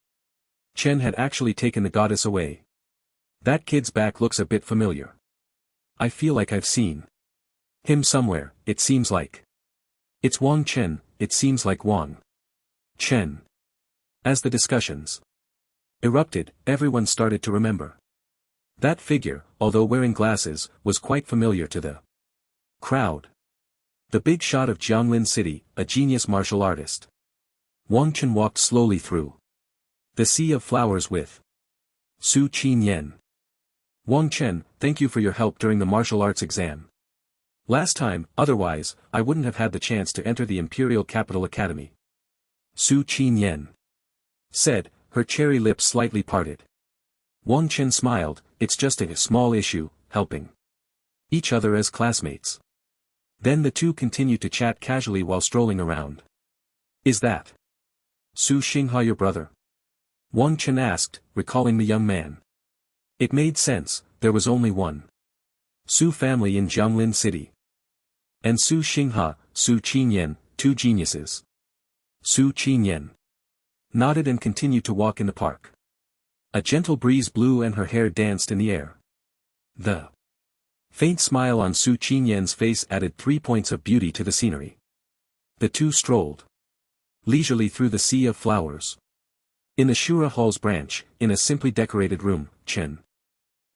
Chen had actually taken the goddess away. That kid's back looks a bit familiar. I feel like I've seen him somewhere. It seems like it's Wang Chen. It seems like Wang Chen. As the discussions erupted, everyone started to remember That figure, although wearing glasses, was quite familiar to the crowd. The big shot of Jianglin City, a genius martial artist. Wang Chen walked slowly through the sea of flowers with Su Qinyan. Wang Chen, thank you for your help during the martial arts exam. Last time, otherwise, I wouldn't have had the chance to enter the Imperial Capital Academy. Su Qinyan said, her cherry lips slightly parted. Wang Chen smiled, it's just a small issue, helping each other as classmates. Then the two continued to chat casually while strolling around. Is that Su Xingha your brother? Wang Chen asked, recalling the young man. It made sense, there was only one Su family in Jianglin City. And Su Xingha, Su Qinyan, two geniuses. Su Qinyan nodded and continued to walk in the park. A gentle breeze blew and her hair danced in the air. The faint smile on Su Qinyan's face added 3 points of beauty to the scenery. The two strolled leisurely through the sea of flowers. In the Shura Hall's branch, in a simply decorated room, Chen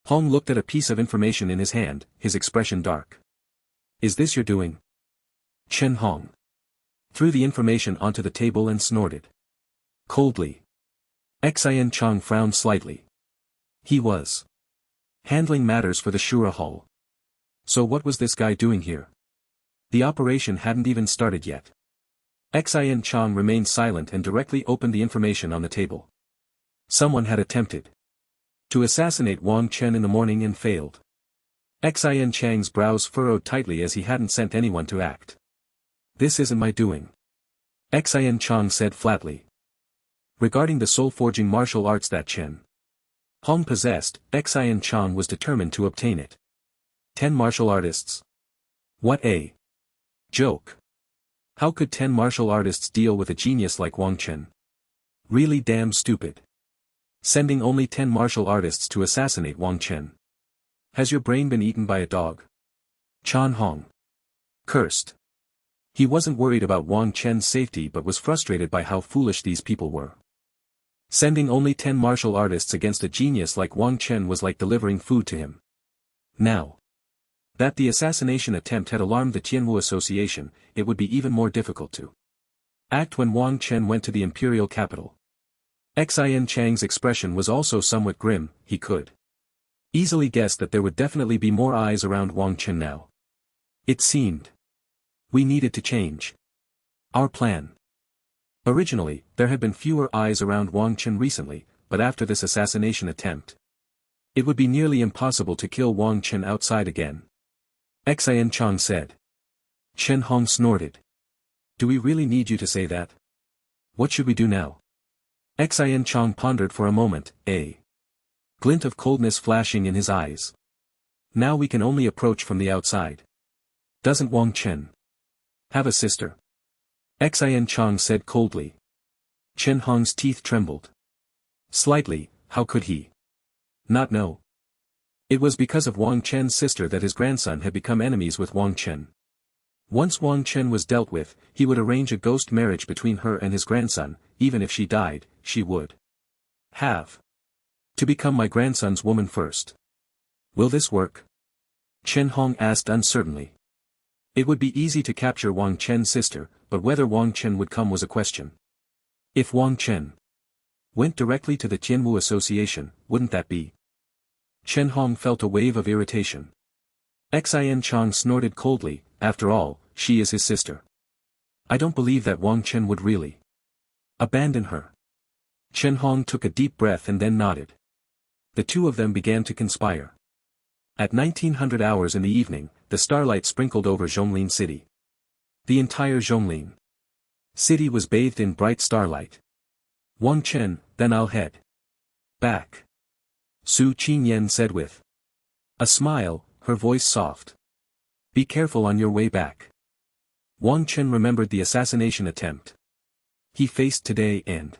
Hong looked at a piece of information in his hand, his expression dark. Is this your doing? Chen Hong threw the information onto the table and snorted coldly. Xian Chang frowned slightly. He was handling matters for the Shura Hall. So what was this guy doing here? The operation hadn't even started yet. Xian Chang remained silent and directly opened the information on the table. Someone had attempted to assassinate Wang Chen in the morning and failed. Xian Chang's brows furrowed tightly as he hadn't sent anyone to act. This isn't my doing. Xian Chang said flatly. Regarding the soul-forging martial arts that Chen Hong possessed, Xian Chang was determined to obtain it. 10 martial artists. What a joke. How could 10 martial artists deal with a genius like Wang Chen? Really damn stupid. Sending only 10 martial artists to assassinate Wang Chen. Has your brain been eaten by a dog? Chan Hong cursed. He wasn't worried about Wang Chen's safety but was frustrated by how foolish these people were. Sending only 10 martial artists against a genius like Wang Chen was like delivering food to him. Now that the assassination attempt had alarmed the Tianwu Association, it would be even more difficult to act when Wang Chen went to the imperial capital. Xian Chang's expression was also somewhat grim. He could easily guess that there would definitely be more eyes around Wang Chen now. It seemed we needed to change our plan. Originally, there had been fewer eyes around Wang Chen recently, but after this assassination attempt, it would be nearly impossible to kill Wang Chen outside again. Xian Chang said. Chen Hong snorted. Do we really need you to say that? What should we do now? Xian Chang pondered for a moment, a glint of coldness flashing in his eyes. Now we can only approach from the outside. Doesn't Wang Chen have a sister? Xian Chang said coldly. Chen Hong's teeth trembled slightly. How could he not know? It was because of Wang Chen's sister that his grandson had become enemies with Wang Chen. Once Wang Chen was dealt with, he would arrange a ghost marriage between her and his grandson. Even if she died, she would have to become my grandson's woman first. Will this work? Chen Hong asked uncertainly. It would be easy to capture Wang Chen's sister, but whether Wang Chen would come was a question. If Wang Chen went directly to the Tianwu Association, wouldn't that be? Chen Hong felt a wave of irritation. Xian Chang snorted coldly. After all, she is his sister. I don't believe that Wang Chen would really abandon her. Chen Hong took a deep breath and then nodded. The two of them began to conspire. At 1900 hours in the evening, the starlight sprinkled over Zhonglin City. The entire Zhonglin city was bathed in bright starlight. Wang Chen, then I'll head back. Su Qinyan said with a smile, her voice soft. Be careful on your way back. Wang Chen remembered the assassination attempt he faced today and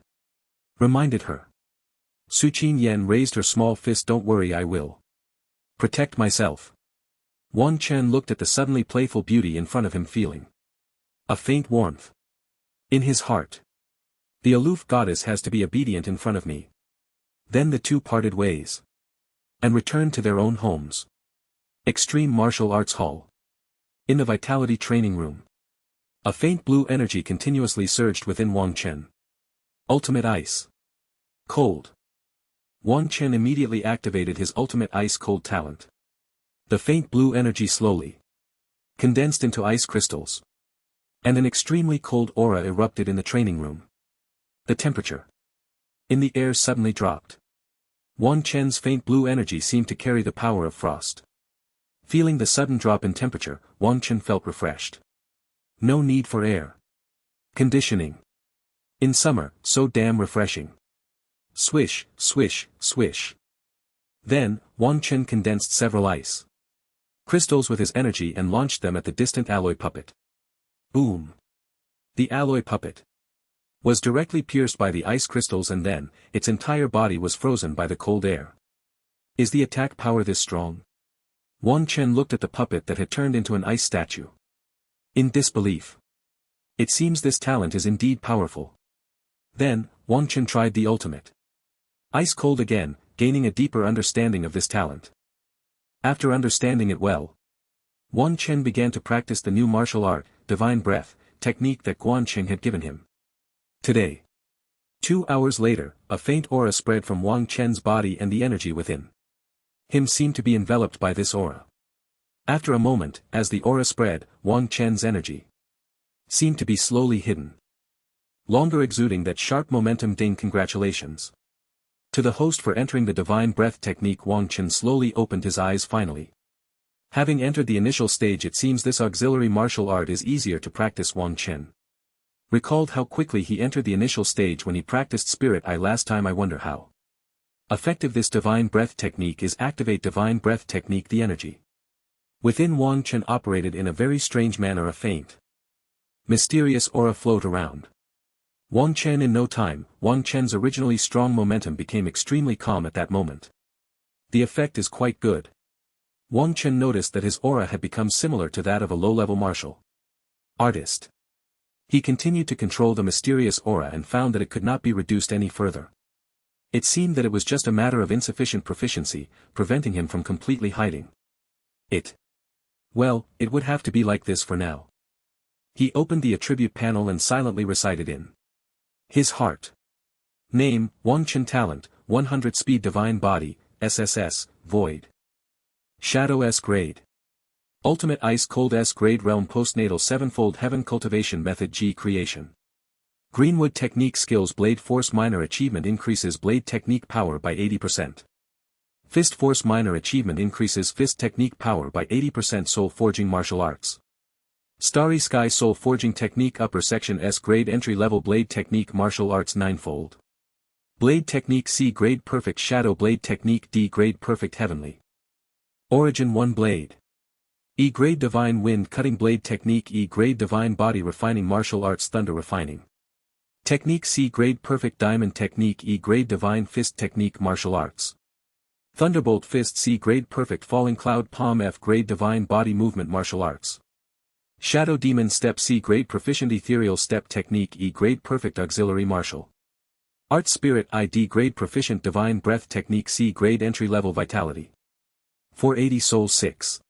reminded her. Su Qinyan raised her small fist. Don't worry, I will protect myself. Wang Chen looked at the suddenly playful beauty in front of him, feeling a faint warmth in his heart. The aloof goddess has to be obedient in front of me. Then the two parted ways. and returned to their own homes. Extreme Martial Arts Hall. In the Vitality Training Room. A faint blue energy continuously surged within Wang Chen. Ultimate Ice. Cold. Wang Chen immediately activated his ultimate ice-cold talent. The faint blue energy slowly condensed into ice crystals. And an extremely cold aura erupted in the training room. The temperature in the air suddenly dropped. Wang Chen's faint blue energy seemed to carry the power of frost. Feeling the sudden drop in temperature, Wang Chen felt refreshed. No need for air conditioning. In summer, so damn refreshing. Swish, swish, swish. Then, Wang Chen condensed several ice crystals with his energy and launched them at the distant alloy puppet. Boom. The alloy puppet was directly pierced by the ice crystals, and then, its entire body was frozen by the cold air. Is the attack power this strong? Wang Chen looked at the puppet that had turned into an ice statue. In disbelief. It seems this talent is indeed powerful. Then, Wang Chen tried the ultimate. Ice cold again, gaining a deeper understanding of this talent. After understanding it well, Wang Chen began to practice the new martial art, Divine Breath, technique that Guanqing had given him. Today. 2 hours later, a faint aura spread from Wang Chen's body, and the energy within him seemed to be enveloped by this aura. After a moment, as the aura spread, Wang Chen's energy seemed to be slowly hidden. Longer exuding that sharp momentum. Ding! Congratulations to the host for entering the Divine Breath technique. Wang Chen slowly opened his eyes finally. Having entered the initial stage, it seems this auxiliary martial art is easier to practice. Wang Chen recalled how quickly he entered the initial stage when he practiced Spirit Eye last time. I wonder how effective this Divine Breath technique is. Activate Divine Breath technique. The energy within Wang Chen operated in a very strange manner. A faint, mysterious aura flowed around Wang Chen. In no time, Wang Chen's originally strong momentum became extremely calm at that moment. The effect is quite good. Wang Chen noticed that his aura had become similar to that of a low-level martial artist. He continued to control the mysterious aura and found that it could not be reduced any further. It seemed that it was just a matter of insufficient proficiency, preventing him from completely hiding it. Well, it would have to be like this for now. He opened the attribute panel and silently recited in his heart. Name, Wang Chen. Talent, 100 Speed. Divine Body, SSS, Void. Shadow S grade. Ultimate Ice Cold S grade. Realm Postnatal Sevenfold Heaven. Cultivation Method G Creation. Greenwood Technique Skills. Blade Force Minor Achievement increases Blade Technique Power by 80%. Fist Force Minor Achievement increases Fist Technique Power by 80%. Soul Forging Martial Arts. Starry Sky Soul Forging Technique. Upper Section S grade. Entry Level Blade Technique Martial Arts. Ninefold Blade Technique C grade. Perfect Shadow Blade Technique D grade. Perfect Heavenly Origin 1 Blade. E grade. Divine Wind Cutting Blade Technique E grade. Divine Body Refining Martial Arts. Thunder Refining Technique C grade. Perfect Diamond Technique E grade. Divine Fist Technique Martial Arts. Thunderbolt Fist C grade. Perfect Falling Cloud Palm F grade. Divine Body Movement Martial Arts. Shadow Demon Step C grade. Proficient Ethereal Step Technique E grade. Perfect Auxiliary Martial Arts. Spirit ID grade. Proficient Divine Breath Technique C grade. Entry Level Vitality 480. Soul 6.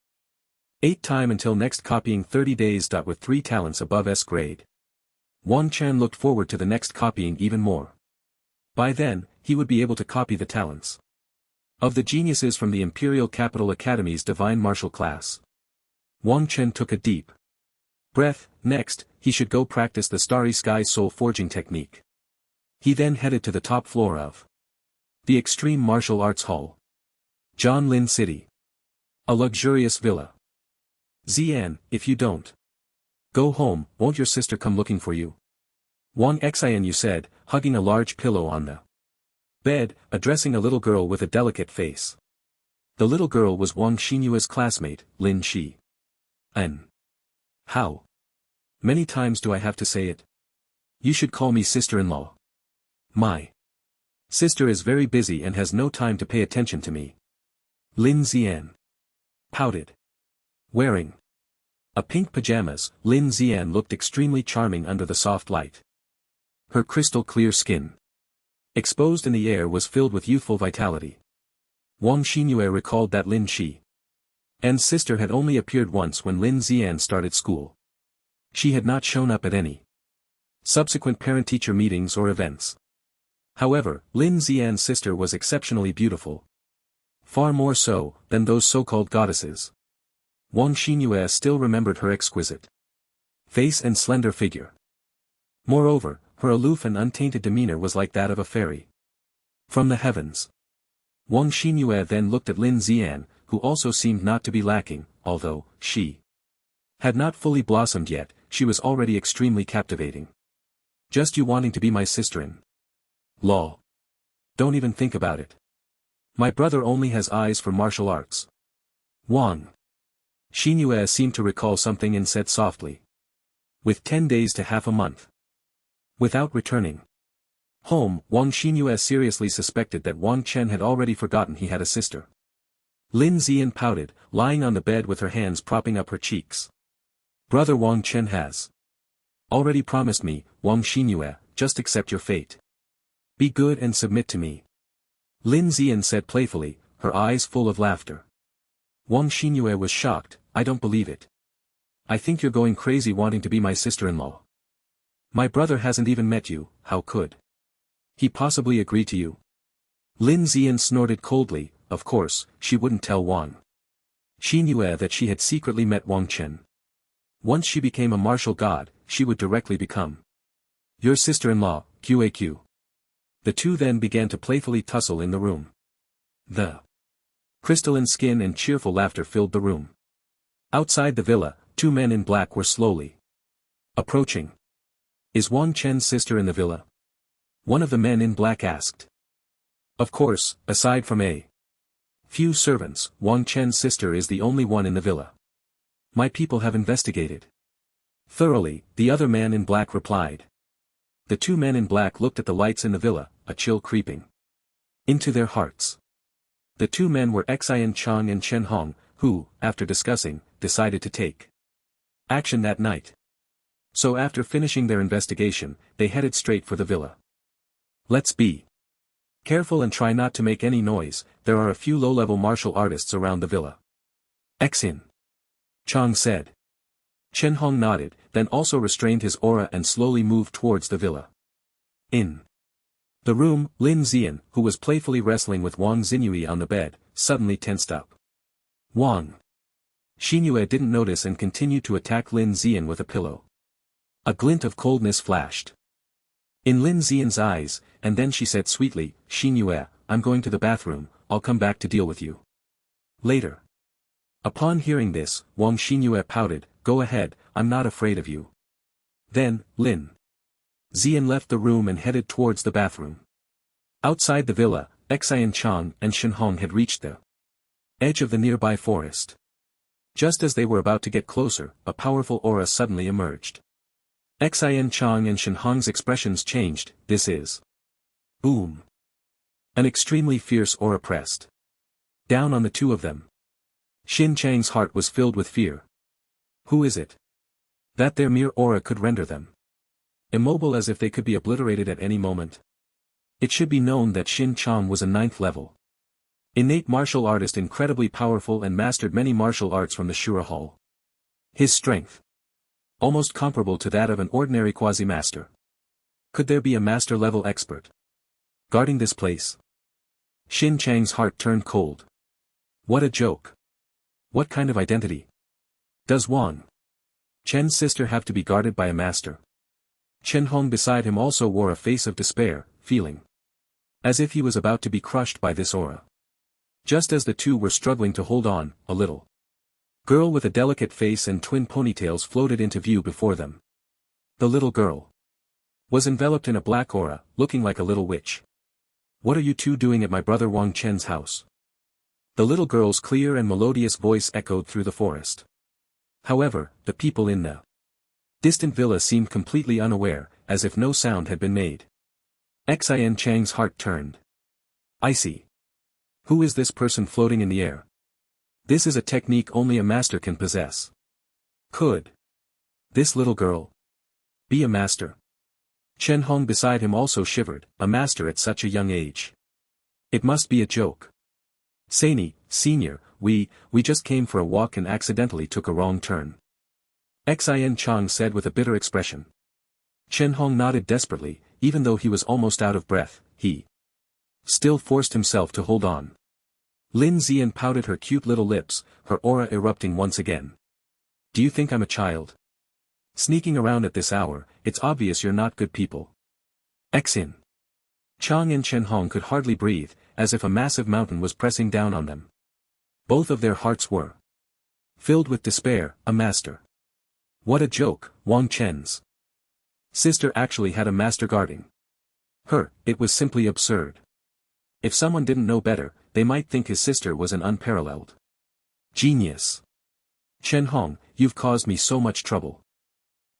8 time until next copying 30 days. With 3 talents above S grade. Wang Chen looked forward to the next copying even more. By then, he would be able to copy the talents of the geniuses from the Imperial Capital Academy's Divine Martial class. Wang Chen took a deep breath. Next, he should go practice the Starry Sky Soul Forging technique. He then headed to the top floor of the Extreme Martial Arts Hall. Jianlin City. A luxurious villa. Zian, if you don't go home, won't your sister come looking for you? Wang Xian, you said, hugging a large pillow on the bed, addressing a little girl with a delicate face. The little girl was Wang Xinyua's classmate, Lin Shi. How many times do I have to say it? You should call me sister-in-law. My sister is very busy and has no time to pay attention to me. Lin Zian pouted. Wearing a pink pajamas, Lin Zian looked extremely charming under the soft light. Her crystal clear skin, exposed in the air, was filled with youthful vitality. Wang Xinyue recalled that Lin Xian's sister had only appeared once when Lin Xian started school. She had not shown up at any subsequent parent-teacher meetings or events. However, Lin Xian's sister was exceptionally beautiful. Far more so than those so-called goddesses. Wang Xinyue still remembered her exquisite face and slender figure. Moreover, her aloof and untainted demeanor was like that of a fairy from the heavens. Wang Xinyue then looked at Lin Xian, who also seemed not to be lacking, although she had not fully blossomed yet. She was already extremely captivating. Just you wanting to be my sister-in-law. Don't even think about it. My brother only has eyes for martial arts. Wang Xinyue seemed to recall something and said softly. With 10 days to half a month. Without returning home, Wang Xinyue seriously suspected that Wang Chen had already forgotten he had a sister. Lin Xian pouted, lying on the bed with her hands propping up her cheeks. Brother Wang Chen has already promised me, Wang Xinyue, just accept your fate. Be good and submit to me. Lin Xian said playfully, her eyes full of laughter. Wang Xinyue was shocked. I don't believe it. I think you're going crazy wanting to be my sister-in-law. My brother hasn't even met you, how could he possibly agree to you? Lin Xian snorted coldly. Of course, she wouldn't tell Wang Xinyue that she had secretly met Wang Chen. Once she became a martial god, she would directly become your sister-in-law, QAQ. The two then began to playfully tussle in the room. The crystalline skin and cheerful laughter filled the room. Outside the villa, two men in black were slowly approaching. Is Wang Chen's sister in the villa? One of the men in black asked. Of course, aside from a few servants, Wang Chen's sister is the only one in the villa. My people have investigated thoroughly, the other man in black replied. The two men in black looked at the lights in the villa, a chill creeping into their hearts. The two men were Xian Chang and Chen Hong, who, after discussing, decided to take action that night. So after finishing their investigation, they headed straight for the villa. Let's be careful and try not to make any noise. There are a few low-level martial artists around the villa. Xian Chang said. Chen Hong nodded, then also restrained his aura and slowly moved towards the villa. In the room, Lin Xian, who was playfully wrestling with Wang Xinyue on the bed, suddenly tensed up. Wang Xinyue didn't notice and continued to attack Lin Xian with a pillow. A glint of coldness flashed in Lin Xian's eyes, and then she said sweetly, Xinyue, I'm going to the bathroom, I'll come back to deal with you later. Upon hearing this, Wang Xinyue pouted, go ahead, I'm not afraid of you. Then, Lin Xian left the room and headed towards the bathroom. Outside the villa, Xian Chang and Shen Hong had reached the edge of the nearby forest. Just as they were about to get closer, a powerful aura suddenly emerged. Xian Chang and Shen Hong's expressions changed. This is boom. An extremely fierce aura pressed down on the two of them. Xin Chang's heart was filled with fear. Who is it? That their mere aura could render them immobile as if they could be obliterated at any moment. It should be known that Xin Chang was a 9th level innate martial artist, incredibly powerful and mastered many martial arts from the Shura Hall. His strength almost comparable to that of an ordinary quasi-master. Could there be a master-level expert guarding this place? Xin Chang's heart turned cold. What a joke. What kind of identity does Wang Chen's sister have to be guarded by a master? Chen Hong beside him also wore a face of despair, feeling as if he was about to be crushed by this aura. Just as the two were struggling to hold on, a little girl with a delicate face and twin ponytails floated into view before them. The little girl was enveloped in a black aura, looking like a little witch. What are you two doing at my brother Wang Chen's house? The little girl's clear and melodious voice echoed through the forest. However, the people in the distant villa seemed completely unaware, as if no sound had been made. Xian Chang's heart turned. I see. Who is this person floating in the air? This is a technique only a master can possess. Could this little girl be a master? Chen Hong beside him also shivered, a master at such a young age. It must be a joke. Saini, senior, we just came for a walk and accidentally took a wrong turn. Xin Chang said with a bitter expression. Chen Hong nodded desperately, even though he was almost out of breath, he still forced himself to hold on. Lin Zian pouted her cute little lips, her aura erupting once again. Do you think I'm a child? Sneaking around at this hour, it's obvious you're not good people. Xin Chang and Chen Hong could hardly breathe, as if a massive mountain was pressing down on them. Both of their hearts were filled with despair. A master. What a joke, Wang Chen's sister actually had a master guarding her. It was simply absurd. If someone didn't know better, they might think his sister was an unparalleled genius. Chen Hong, you've caused me so much trouble.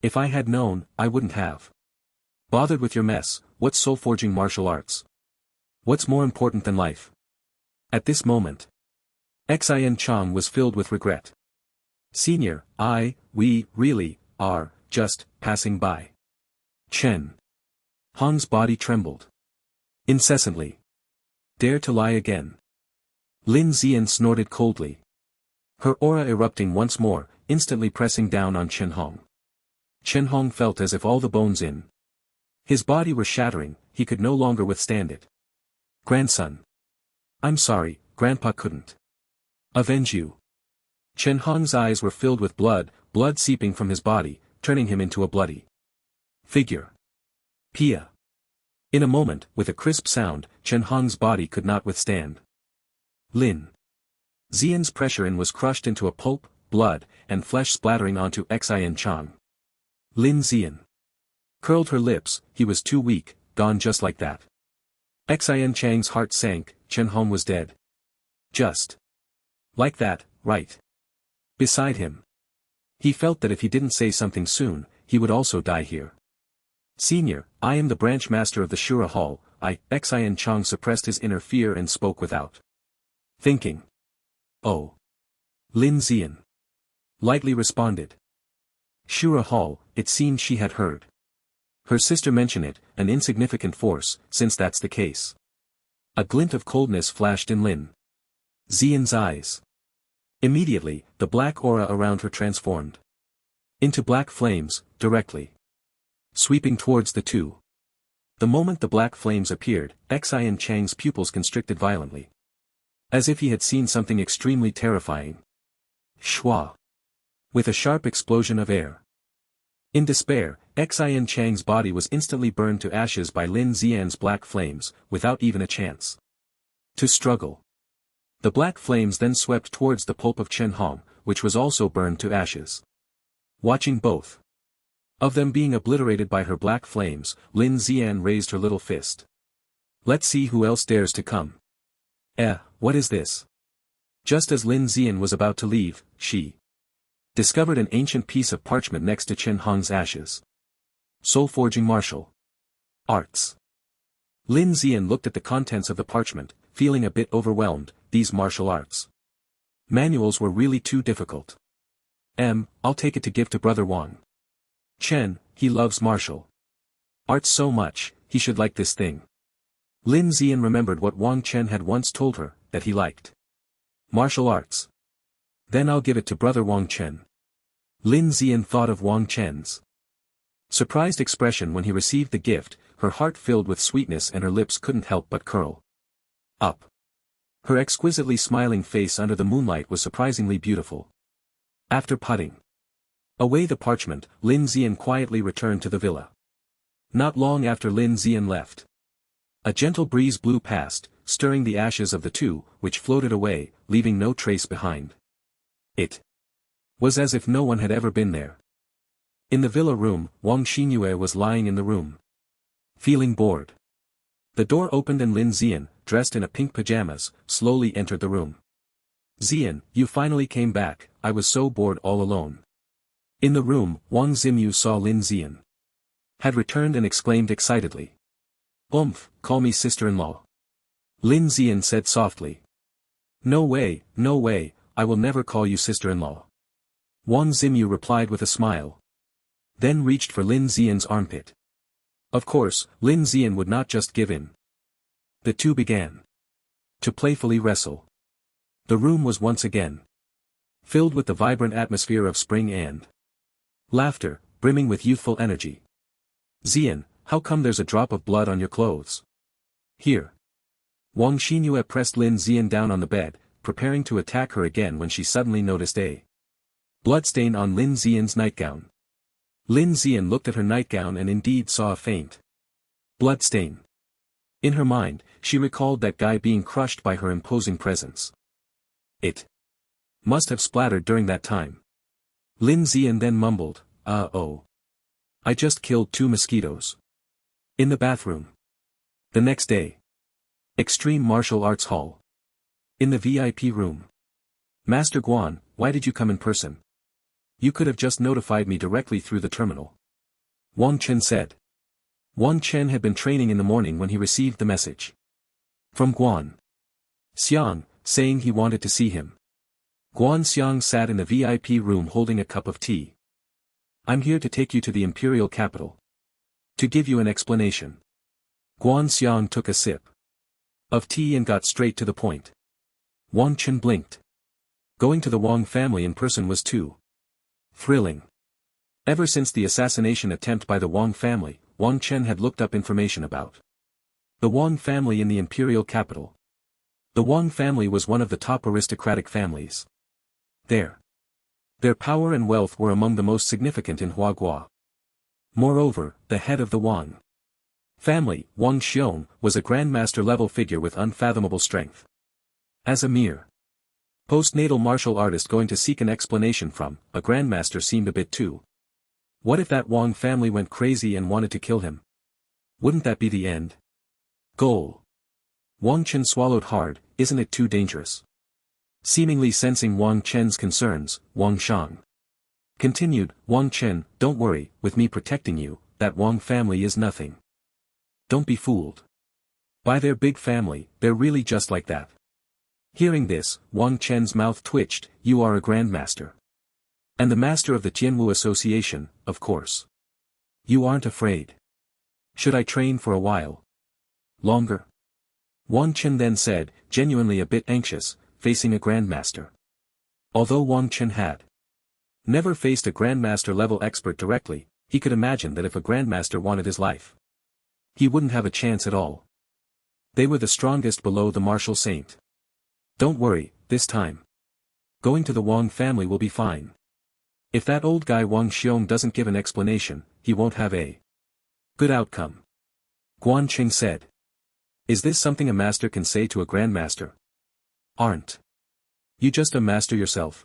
If I had known, I wouldn't have bothered with your mess. What's soul-forging martial arts? What's more important than life? At this moment, Xin Chang was filled with regret. Senior, we really are just passing by. Chen Hong's body trembled incessantly. Dare to lie again. Lin Zian snorted coldly. Her aura erupting once more, instantly pressing down on Chen Hong. Chen Hong felt as if all the bones in his body were shattering, he could no longer withstand it. Grandson. I'm sorry, Grandpa couldn't avenge you. Chen Hong's eyes were filled with blood seeping from his body, turning him into a bloody figure. Pia. In a moment, with a crisp sound, Chen Hong's body could not withstand. Lin Zian's pressure in was crushed into a pulp, blood, and flesh splattering onto Xin Chang. Lin Zian curled her lips, he was too weak, gone just like that. Xin Chang's heart sank, Chen Hong was dead. Just like that, right beside him. He felt that if he didn't say something soon, he would also die here. Senior, I am the branch master of the Shura Hall. Xin Chang suppressed his inner fear and spoke without thinking. Oh. Lin Zian lightly responded. Shura Hall, it seemed she had heard her sister mention it, an insignificant force, since that's the case. A glint of coldness flashed in Lin Zian's eyes. Immediately, the black aura around her transformed into black flames, directly sweeping towards the two. The moment the black flames appeared, Xin Chang's pupils constricted violently. As if he had seen something extremely terrifying. Shwa. With a sharp explosion of air. In despair, Xin Chang's body was instantly burned to ashes by Lin Zian's black flames, without even a chance to struggle. The black flames then swept towards the pulp of Chen Hong, which was also burned to ashes. Watching both of them being obliterated by her black flames, Lin Zian raised her little fist. Let's see who else dares to come. What is this? Just as Lin Zian was about to leave, she discovered an ancient piece of parchment next to Chen Hong's ashes. Soul-forging martial arts. Lin Zian looked at the contents of the parchment, feeling a bit overwhelmed. These martial arts manuals were really too difficult. I'll take it to give to Brother Wang. Chen, he loves martial arts so much, he should like this thing. Lin Zian remembered what Wang Chen had once told her, that he liked martial arts. Then I'll give it to Brother Wang Chen. Lin Zian thought of Wang Chen's surprised expression when he received the gift, her heart filled with sweetness and her lips couldn't help but curl up. Her exquisitely smiling face under the moonlight was surprisingly beautiful. After putting away the parchment, Lin Zian quietly returned to the villa. Not long after Lin Zian left, a gentle breeze blew past, stirring the ashes of the two, which floated away, leaving no trace behind. It was as if no one had ever been there. In the villa room, Wang Xinyue was lying in the room, feeling bored. The door opened and Lin Zian, dressed in a pink pajamas, slowly entered the room. Zian, you finally came back, I was so bored all alone. In the room, Wang Zimyu saw Lin Zian had returned and exclaimed excitedly. Call me sister-in-law. Lin Zian said softly. No way, I will never call you sister-in-law. Wang Zimyu replied with a smile. Then reached for Lin Zian's armpit. Of course, Lin Zian would not just give in. The two began to playfully wrestle. The room was once again filled with the vibrant atmosphere of spring and laughter, brimming with youthful energy. Zian, how come there's a drop of blood on your clothes? Here. Wang Xinyue pressed Lin Zian down on the bed, preparing to attack her again when she suddenly noticed a bloodstain on Lin Zian's nightgown. Lin Zian looked at her nightgown and indeed saw a faint bloodstain. In her mind, she recalled that guy being crushed by her imposing presence. It must have splattered during that time. Lin Zian then mumbled, oh. I just killed 2 mosquitoes. In the bathroom. The next day. Extreme Martial Arts Hall. In the VIP room. Master Guan, why did you come in person? You could have just notified me directly through the terminal. Wang Chen said. Wang Chen had been training in the morning when he received the message from Guan Xiang, saying he wanted to see him. Guan Xiang sat in the VIP room holding a cup of tea. I'm here to take you to the imperial capital. To give you an explanation. Guan Xiang took a sip of tea and got straight to the point. Wang Chen blinked. Going to the Wang family in person was too thrilling. Ever since the assassination attempt by the Wang family, Wang Chen had looked up information about the Wang family in the imperial capital. The Wang family was one of the top aristocratic families. Their power and wealth were among the most significant in Huaguo. Moreover, the head of the Wang family, Wang Xiong, was a grandmaster-level figure with unfathomable strength. As a mere postnatal martial artist going to seek an explanation from a grandmaster seemed a bit too. What if that Wang family went crazy and wanted to kill him? Wouldn't that be the end goal? Wang Chen swallowed hard, isn't it too dangerous? Seemingly sensing Wang Chen's concerns, Wang Shang continued, Wang Chen, don't worry, with me protecting you, that Wang family is nothing. Don't be fooled by their big family, they're really just like that. Hearing this, Wang Chen's mouth twitched, you are a grandmaster. And the master of the Tianwu Association, of course. You aren't afraid. Should I train for a while longer? Wang Chen then said, genuinely a bit anxious, facing a grandmaster. Although Wang Chen had never faced a grandmaster-level expert directly, he could imagine that if a grandmaster wanted his life, he wouldn't have a chance at all. They were the strongest below the martial saint. Don't worry, this time. Going to the Wang family will be fine. If that old guy Wang Xiong doesn't give an explanation, he won't have a good outcome. Guan Qing said. Is this something a master can say to a grandmaster? Aren't you just a master yourself?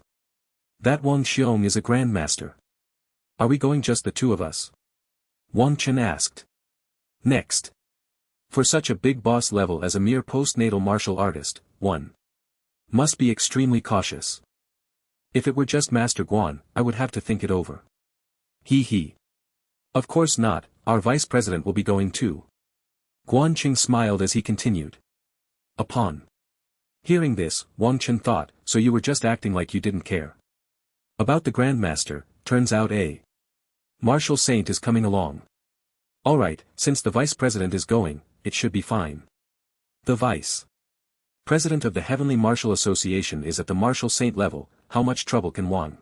That Wang Xiong is a grandmaster. Are we going just the two of us? Wang Chen asked. Next. For such a big boss level as a mere postnatal martial artist, one must be extremely cautious. If it were just Master Guan, I would have to think it over. He. Of course not, our vice president will be going too. Guan Qing smiled as he continued. Upon hearing this, Wang Chen thought, so you were just acting like you didn't care about the Grandmaster, turns out a martial saint is coming along. Alright, since the vice president is going, it should be fine. The vice president of the Heavenly Martial Association is at the martial saint level, how much trouble can Wang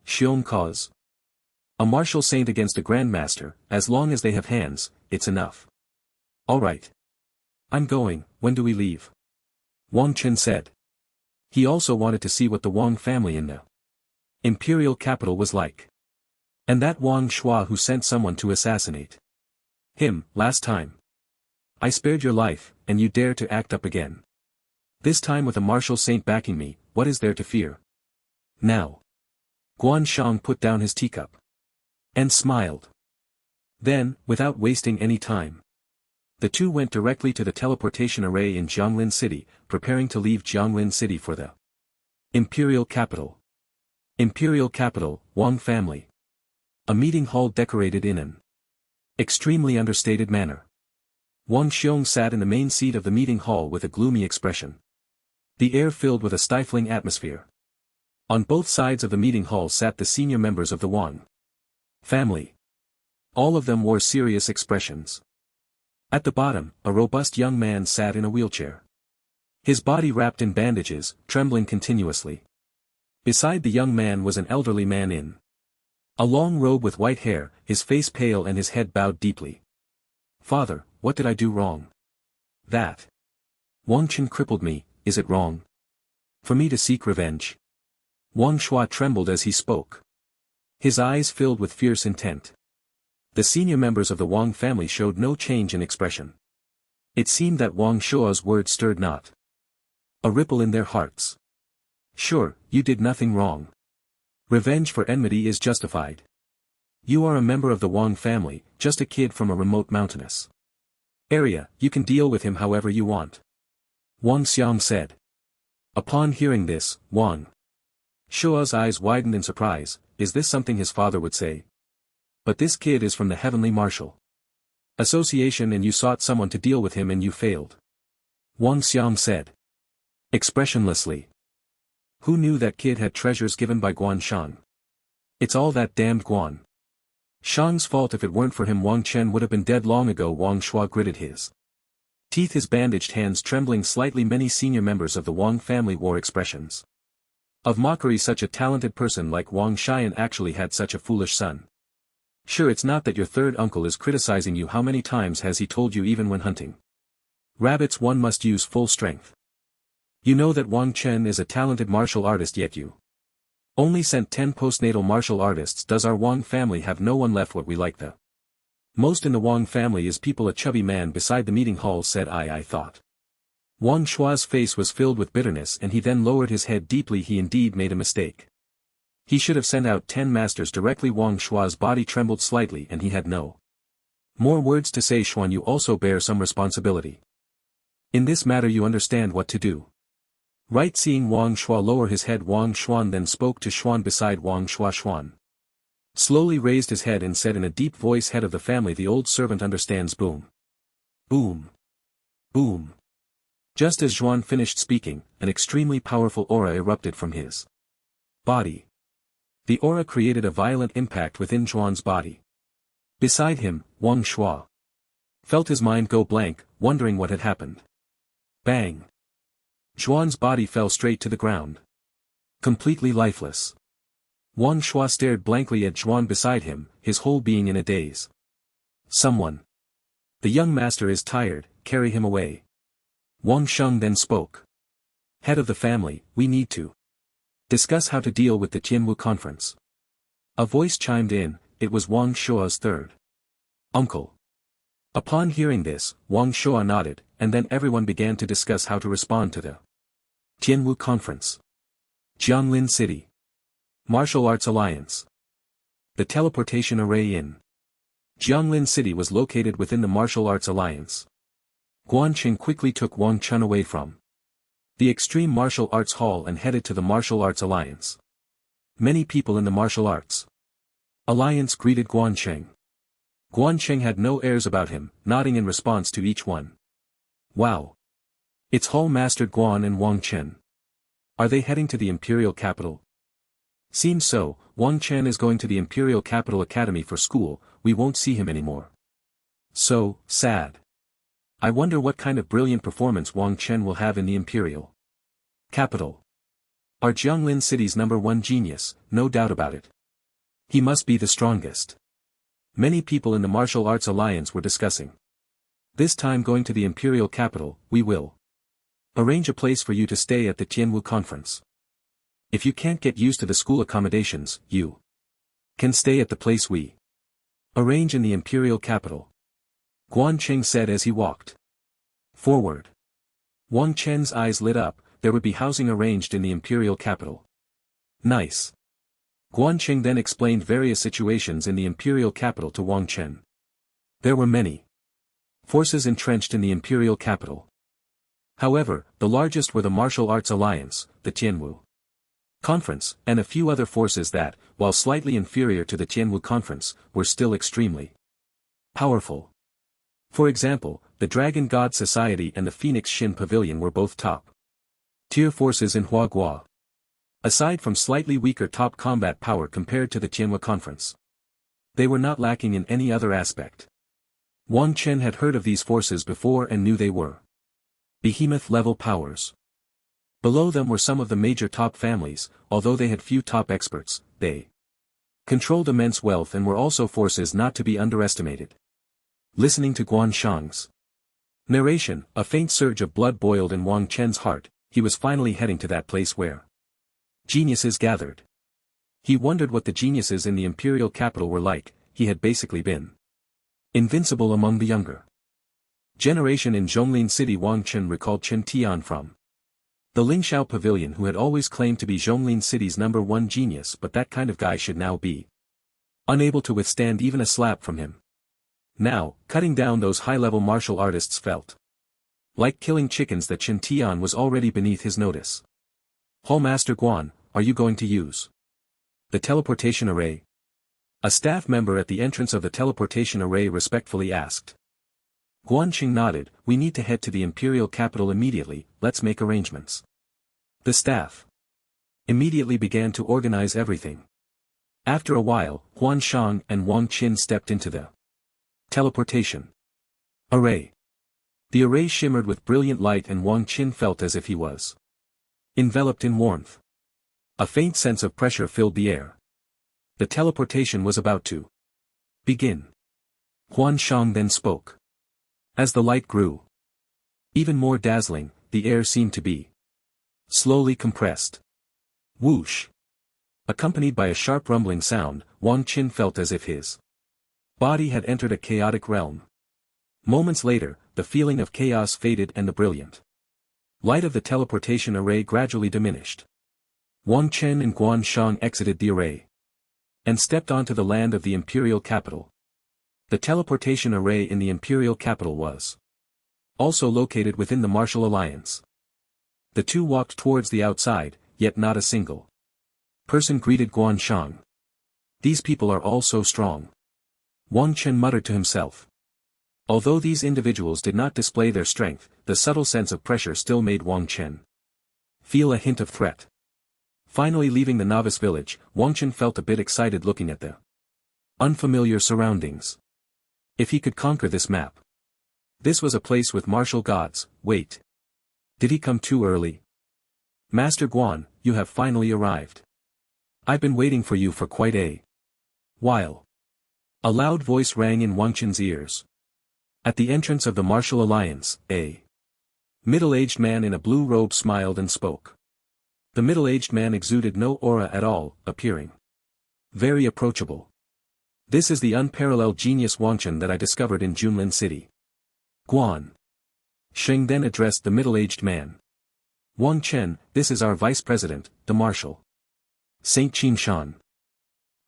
Xiong cause? A martial saint against a grandmaster, as long as they have hands, it's enough. Alright. I'm going, when do we leave? Wang Chen said. He also wanted to see what the Wang family in the imperial capital was like. And that Wang Shua who sent someone to assassinate him, last time. I spared your life, and you dare to act up again. This time with a martial saint backing me, what is there to fear? Now. Guan Shang put down his teacup. And smiled. Then, without wasting any time, the two went directly to the teleportation array in Jianglin City, preparing to leave Jianglin City for the imperial capital. Imperial capital, Wang family. A meeting hall decorated in an extremely understated manner. Wang Xiong sat in the main seat of the meeting hall with a gloomy expression. The air filled with a stifling atmosphere. On both sides of the meeting hall sat the senior members of the Wang family. All of them wore serious expressions. At the bottom, a robust young man sat in a wheelchair. His body wrapped in bandages, trembling continuously. Beside the young man was an elderly man in a long robe with white hair, his face pale and his head bowed deeply. "Father, what did I do wrong? That Wang Chen crippled me, is it wrong for me to seek revenge?" Wang Shua trembled as he spoke. His eyes filled with fierce intent. The senior members of the Wang family showed no change in expression. It seemed that Wang Shua's words stirred not a ripple in their hearts. "Sure, you did nothing wrong. Revenge for enmity is justified. You are a member of the Wang family, just a kid from a remote mountainous area, you can deal with him however you want," Wang Xiang said. Upon hearing this, Wang Shua's eyes widened in surprise. Is this something his father would say? But this kid is from the Heavenly Martial Association and you sought someone to deal with him and you failed, Wang Xiang said expressionlessly. Who knew that kid had treasures given by Guan Shang? It's all that damned Guan Shang's fault. If it weren't for him Wang Chen would have been dead long ago. Wang Shua gritted his teeth, his bandaged hands trembling slightly. Many senior members of the Wang family wore expressions of mockery. Such a talented person like Wang Xian actually had such a foolish son. Sure, it's not that your third uncle is criticizing you. How many times has he told you even when hunting rabbits one must use full strength? You know that Wang Chen is a talented martial artist, yet you only sent 10 postnatal martial artists. Does our Wang family have no one left? What we like the most in the Wang family is people. A chubby man beside the meeting hall said. I thought. Wang Shua's face was filled with bitterness and he then lowered his head deeply. He indeed made a mistake. He should have sent out 10 masters directly. Wang Shua's body trembled slightly and he had no more words to say. Xuan, you also bear some responsibility. In this matter you understand what to do, right? Seeing Wang Shua lower his head, Wang Xuan then spoke to Xuan beside Wang Shua. Xuan slowly raised his head and said in a deep voice, "Head of the family, the old servant understands." Boom. Boom. Boom. Just as Xuan finished speaking, an extremely powerful aura erupted from his body. The aura created a violent impact within Xuan's body. Beside him, Wang Shua felt his mind go blank, wondering what had happened. Bang! Xuan's body fell straight to the ground, completely lifeless. Wang Shua stared blankly at Xuan beside him, his whole being in a daze. "Someone. The young master is tired, carry him away." Wang Sheng then spoke. "Head of the family, we need to discuss how to deal with the Tianwu conference." A voice chimed in. It was Wang Shua's third uncle. Upon hearing this, Wang Shua nodded, and then everyone began to discuss how to respond to the Tianwu conference. Jianglin City. Martial Arts Alliance. The teleportation array in Jianglin City was located within the Martial Arts Alliance. Guanqing quickly took Wang Chun away from the Extreme Martial Arts Hall and headed to the Martial Arts Alliance. Many people in the Martial Arts Alliance greeted Guanqing. Guanqing had no airs about him, nodding in response to each one. "Wow. It's Hall Master Guan and Wang Chen. Are they heading to the Imperial Capital?" "Seems so. Wang Chen is going to the Imperial Capital Academy for school. We won't see him anymore. So sad. I wonder what kind of brilliant performance Wang Chen will have in the Imperial Capital. Our Jianglin City's #1 genius, no doubt about it. He must be the strongest." Many people in the Martial Arts Alliance were discussing. "This time going to the Imperial Capital, we will arrange a place for you to stay at the Tianwu conference. If you can't get used to the school accommodations, you can stay at the place we arrange in the Imperial Capital," Guanqing said as he walked forward. Wang Chen's eyes lit up. There would be housing arranged in the Imperial Capital. Nice. Guanqing then explained various situations in the Imperial Capital to Wang Chen. There were many forces entrenched in the Imperial Capital. However, the largest were the Martial Arts Alliance, the Tianwu Conference, and a few other forces that, while slightly inferior to the Tianwu Conference, were still extremely powerful. For example, the Dragon God Society and the Phoenix Shin Pavilion were both top-tier forces in Huagua. Aside from slightly weaker top combat power compared to the Tianwu Conference, they were not lacking in any other aspect. Wang Chen had heard of these forces before and knew they were behemoth-level powers. Below them were some of the major top families, although they had few top experts, they controlled immense wealth and were also forces not to be underestimated. Listening to Guan Shang's narration, a faint surge of blood boiled in Wang Chen's heart. He was finally heading to that place where geniuses gathered. He wondered what the geniuses in the imperial capital were like. He had basically been invincible among the younger generation in Zhonglin City. Wang Chen recalled Chen Tian from the Lingxiao Pavilion, who had always claimed to be Zhonglin City's #1 genius, but that kind of guy should now be unable to withstand even a slap from him. Now, cutting down those high-level martial artists felt like killing chickens. That Chen Tian was already beneath his notice. Hall Master Guan, are you going to use the teleportation array? A staff member at the entrance of the teleportation array respectfully asked. Guan Xing nodded. We need to head to the imperial capital immediately, let's make arrangements. The staff immediately began to organize everything. After a while, Huan Shang and Wang Qin stepped into the teleportation array. The array shimmered with brilliant light and Wang Qin felt as if he was enveloped in warmth. A faint sense of pressure filled the air. The teleportation was about to begin. Huan Shang then spoke. As the light grew even more dazzling, the air seemed to be slowly compressed. Whoosh! Accompanied by a sharp rumbling sound, Wang Qin felt as if his body had entered a chaotic realm. Moments later, the feeling of chaos faded and the brilliant light of the teleportation array gradually diminished. Wang Chen and Guan Shang exited the array and stepped onto the land of the imperial capital. The teleportation array in the imperial capital was also located within the martial alliance. The two walked towards the outside, yet not a single person greeted Guan Shang. These people are all so strong. Wang Chen muttered to himself. Although these individuals did not display their strength, the subtle sense of pressure still made Wang Chen feel a hint of threat. Finally leaving the novice village, Wang Chen felt a bit excited looking at the unfamiliar surroundings. If he could conquer this map. This was a place with martial gods. Wait. Did he come too early? Master Guan, you have finally arrived. I've been waiting for you for quite a while. A loud voice rang in Wang Chen's ears. At the entrance of the martial alliance, a middle-aged man in a blue robe smiled and spoke. The middle-aged man exuded no aura at all, appearing very approachable. This is the unparalleled genius Wang Chen that I discovered in Junlin City. Guan Sheng then addressed the middle-aged man. Wang Chen, this is our vice president, the Marshal Saint Qingshan.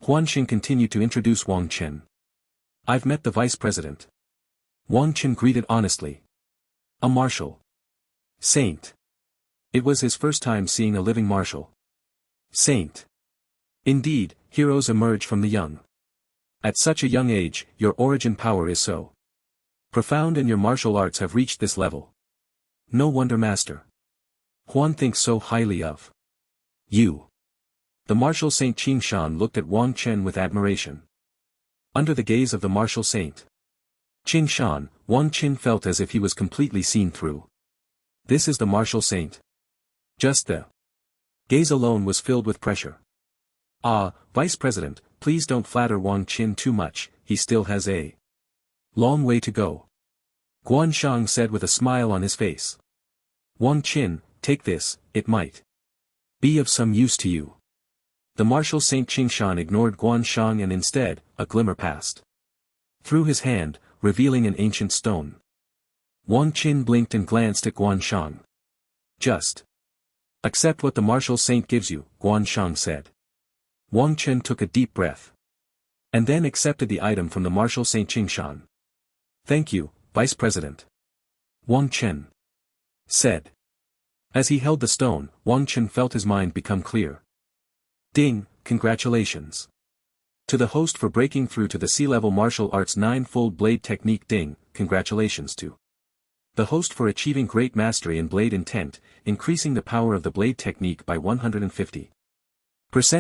Huan Xing continued to introduce Wang Chen. I've met the vice president. Wang Chen greeted honestly. A martial saint. It was his first time seeing a living martial saint. Indeed, heroes emerge from the young. At such a young age, your origin power is so profound and your martial arts have reached this level. No wonder Master Huan thinks so highly of you. The martial Saint Qingshan looked at Wang Chen with admiration. Under the gaze of the martial saint Qingshan, Wang Chen felt as if he was completely seen through. This is the martial saint. Just the gaze alone was filled with pressure. Ah, Vice President, please don't flatter Wang Chen too much, he still has a long way to go. Guan Shang said with a smile on his face. Wang Chen, take this, it might be of some use to you. The martial Saint Qingshan ignored Guan Shang and instead, a glimmer passed through his hand, revealing an ancient stone. Wang Chen blinked and glanced at Guan Shang. Just accept what the martial saint gives you, Guan Shang said. Wang Chen took a deep breath and then accepted the item from the martial Saint Qingshan. Thank you, Vice President. Wang Chen said. As he held the stone, Wang Chen felt his mind become clear. Ding, congratulations. To the host for breaking through to the C-level martial arts 9-fold blade technique. Ding, congratulations to the host for achieving great mastery in blade intent, increasing the power of the blade technique by 150%.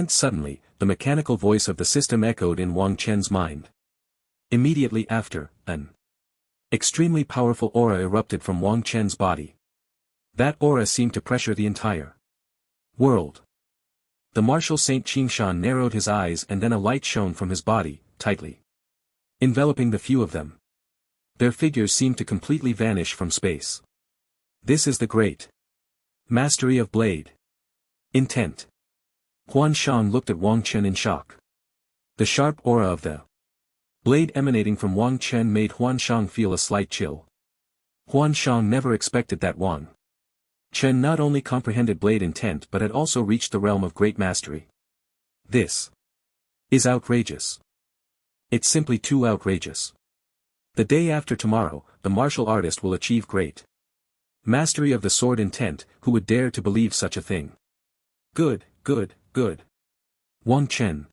Suddenly, the mechanical voice of the system echoed in Wang Chen's mind. Immediately after, an extremely powerful aura erupted from Wang Chen's body. That aura seemed to pressure the entire world. The martial Saint Qingshan narrowed his eyes and then a light shone from his body, tightly enveloping the few of them. Their figures seemed to completely vanish from space. This is the great mastery of blade. Intent. Huan Shang looked at Wang Chen in shock. The sharp aura of the blade emanating from Wang Chen made Huan Shang feel a slight chill. Huan Shang never expected that Wang Chen not only comprehended blade intent but had also reached the realm of great mastery. This is outrageous. It's simply too outrageous. The day after tomorrow, the martial artist will achieve great mastery of the sword intent. Who would dare to believe such a thing? Good, good, good. Wang Chen.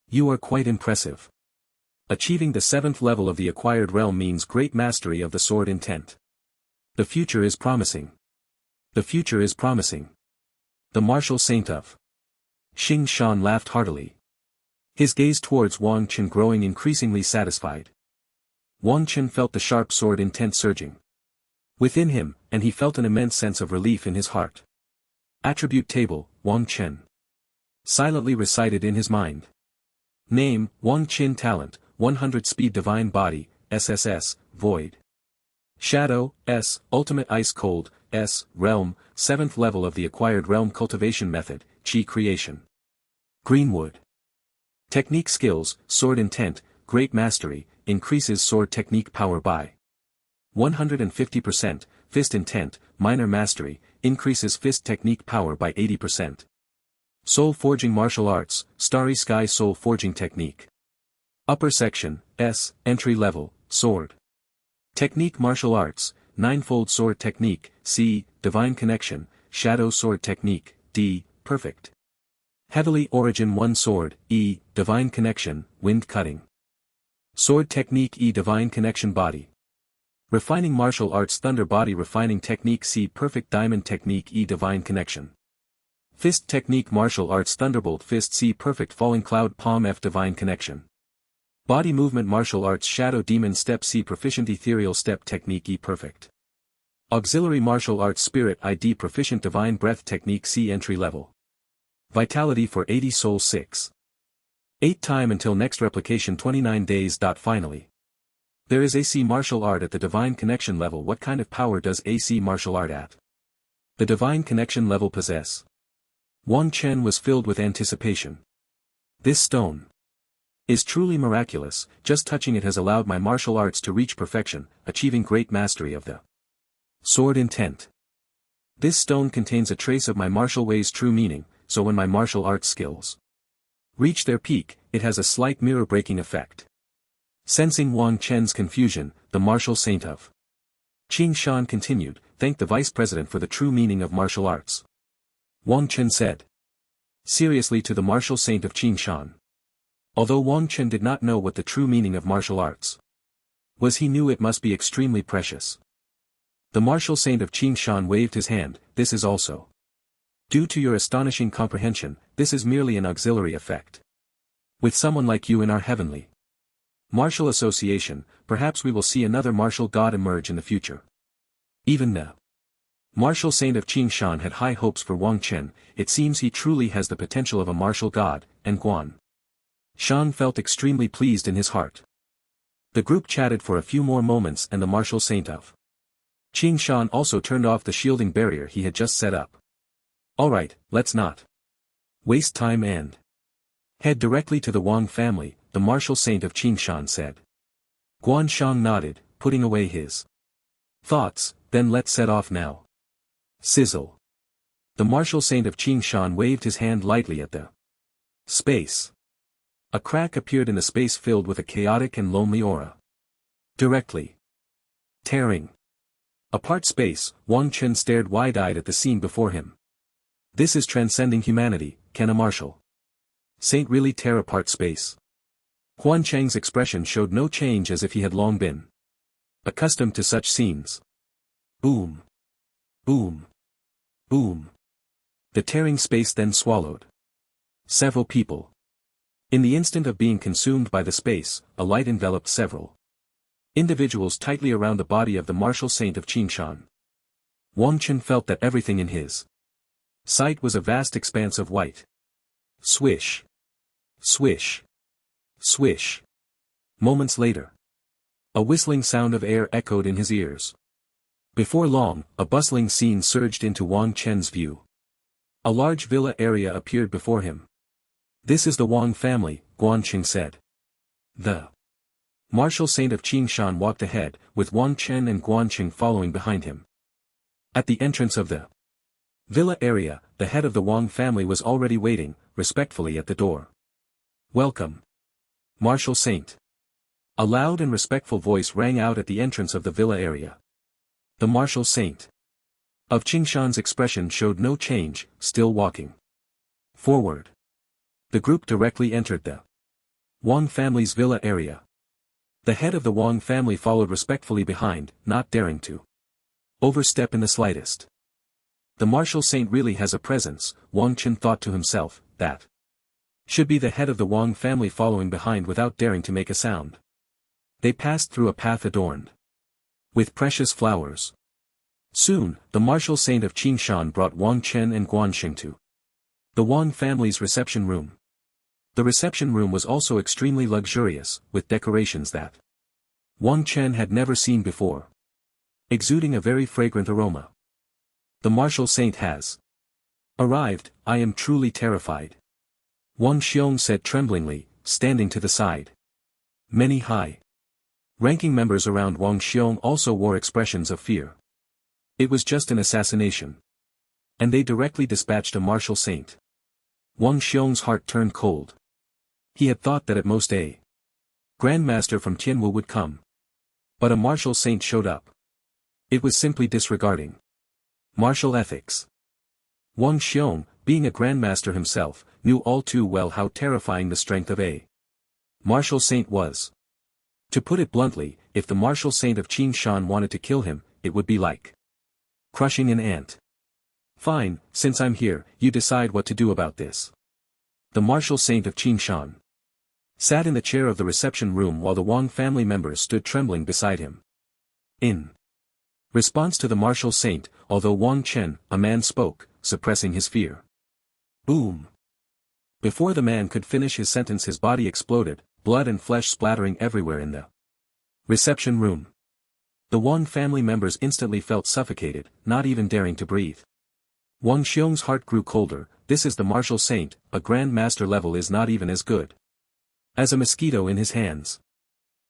You are quite impressive. Achieving the 7th level of the acquired realm means great mastery of the sword intent. The future is promising. The future is promising. The martial saint of Xing Shan laughed heartily. His gaze towards Wang Chen growing increasingly satisfied. Wang Chen felt the sharp sword intent surging within him, and he felt an immense sense of relief in his heart. Attribute table, Wang Chen silently recited in his mind. Name, Wang Chen. Talent, 100. Speed. Divine Body, SSS, Void. Shadow, S, Ultimate. Ice Cold, S, Realm, 7th level of the acquired realm. Cultivation Method, Qi Creation. Greenwood. Technique. Skills, Sword Intent, Great Mastery, increases sword technique power by 150%, Fist Intent, Minor Mastery, increases fist technique power by 80%. Soul Forging Martial Arts, Starry Sky Soul Forging Technique. Upper Section, S, Entry Level, Sword Technique. Martial Arts, Ninefold Sword Technique, C, Divine Connection, Shadow Sword Technique, D, Perfect. Heavily. Origin 1 Sword, E, Divine Connection, Wind Cutting. Sword Technique, E, Divine Connection. Body Refining Martial Arts. Thunder Body Refining Technique, C, Perfect. Diamond Technique, E, Divine Connection. Fist Technique. Martial Arts. Thunderbolt Fist, C, Perfect. Falling Cloud Palm, F, Divine Connection. Body Movement Martial Arts. Shadow Demon Step, C, Proficient. Ethereal Step Technique, E, Perfect. Auxiliary Martial Arts. Spirit ID Proficient. Divine Breath Technique, C, Entry Level. Vitality for 80. Soul 6. 8 time until next replication 29 days. Finally. There is AC Martial Art at the Divine Connection level. What kind of power does AC Martial Art at the Divine Connection level possess? Wang Chen was filled with anticipation. This stone is truly miraculous. Just touching it has allowed my martial arts to reach perfection, achieving great mastery of the sword intent. This stone contains a trace of my martial way's true meaning, so when my martial arts skills reach their peak, it has a slight mirror-breaking effect. Sensing Wang Chen's confusion, the martial saint of Qing Shan continued, thank the vice president for the true meaning of martial arts. Wang Chen said seriously to the martial saint of Qing Shan. Although Wang Chen did not know what the true meaning of martial arts was, he knew it must be extremely precious. The martial saint of Qing Shan waved his hand. This is also due to your astonishing comprehension. This is merely an auxiliary effect. With someone like you in our heavenly martial association, perhaps we will see another martial god emerge in the future. Even the martial saint of Qing Shan had high hopes for Wang Chen. It seems he truly has the potential of a martial god, and Guan Shan felt extremely pleased in his heart. The group chatted for a few more moments and the martial saint of Qing Shan also turned off the shielding barrier he had just set up. Alright, let's not waste time and head directly to the Wang family, the martial saint of Qing Shan said. Guan Shang nodded, putting away his thoughts. Then let's set off now. Sizzle. The martial saint of Qing Shan waved his hand lightly at the space. A crack appeared in the space filled with a chaotic and lonely aura. Directly tearing apart space, Wang Chen stared wide-eyed at the scene before him. This is transcending humanity. Can a martial saint really tear apart space? Huan Chang's expression showed no change, as if he had long been accustomed to such scenes. Boom. Boom. Boom. The tearing space then swallowed several people. In the instant of being consumed by the space, a light enveloped several individuals tightly around the body of the martial saint of Qing Shan. Wang Chen felt that everything in his sight was a vast expanse of white. Swish. Swish. Swish. Moments later, a whistling sound of air echoed in his ears. Before long, a bustling scene surged into Wang Chen's view. A large villa area appeared before him. "This is the Wang family," Guanqing said. The martial saint of Qingshan walked ahead, with Wang Chen and Guanqing following behind him. At the entrance of the villa area, the head of the Wang family was already waiting, respectfully at the door. "Welcome, martial saint." A loud and respectful voice rang out at the entrance of the villa area. The martial saint of Qingshan's expression showed no change, still walking forward. The group directly entered the Wang family's villa area. The head of the Wang family followed respectfully behind, not daring to overstep in the slightest. The martial saint really has a presence, Wang Chen thought to himself, that should be the head of the Wang family following behind without daring to make a sound. They passed through a path adorned with precious flowers. Soon, the martial saint of Qingshan brought Wang Chen and Guanqing to the Wang family's reception room. The reception room was also extremely luxurious, with decorations that Wang Chen had never seen before, exuding a very fragrant aroma. "The martial saint has arrived, I am truly terrified," Wang Xiong said tremblingly, standing to the side. Many high-ranking members around Wang Xiong also wore expressions of fear. It was just an assassination. And they directly dispatched a martial saint. Wang Xiong's heart turned cold. He had thought that at most a grandmaster from Tianwu would come. But a martial saint showed up. It was simply disregarding martial ethics. Wang Xiong, being a grandmaster himself, knew all too well how terrifying the strength of a martial saint was. To put it bluntly, if the martial saint of Qingshan wanted to kill him, it would be like crushing an ant. "Fine, since I'm here, you decide what to do about this." The martial saint of Qingshan sat in the chair of the reception room while the Wang family members stood trembling beside him. In response to the martial saint, although Wang Chen, a man spoke, suppressing his fear. Boom! Before the man could finish his sentence, his body exploded, blood and flesh splattering everywhere in the reception room. The Wang family members instantly felt suffocated, not even daring to breathe. Wang Xiong's heart grew colder. This is the martial saint, a grand master level is not even as good as a mosquito in his hands.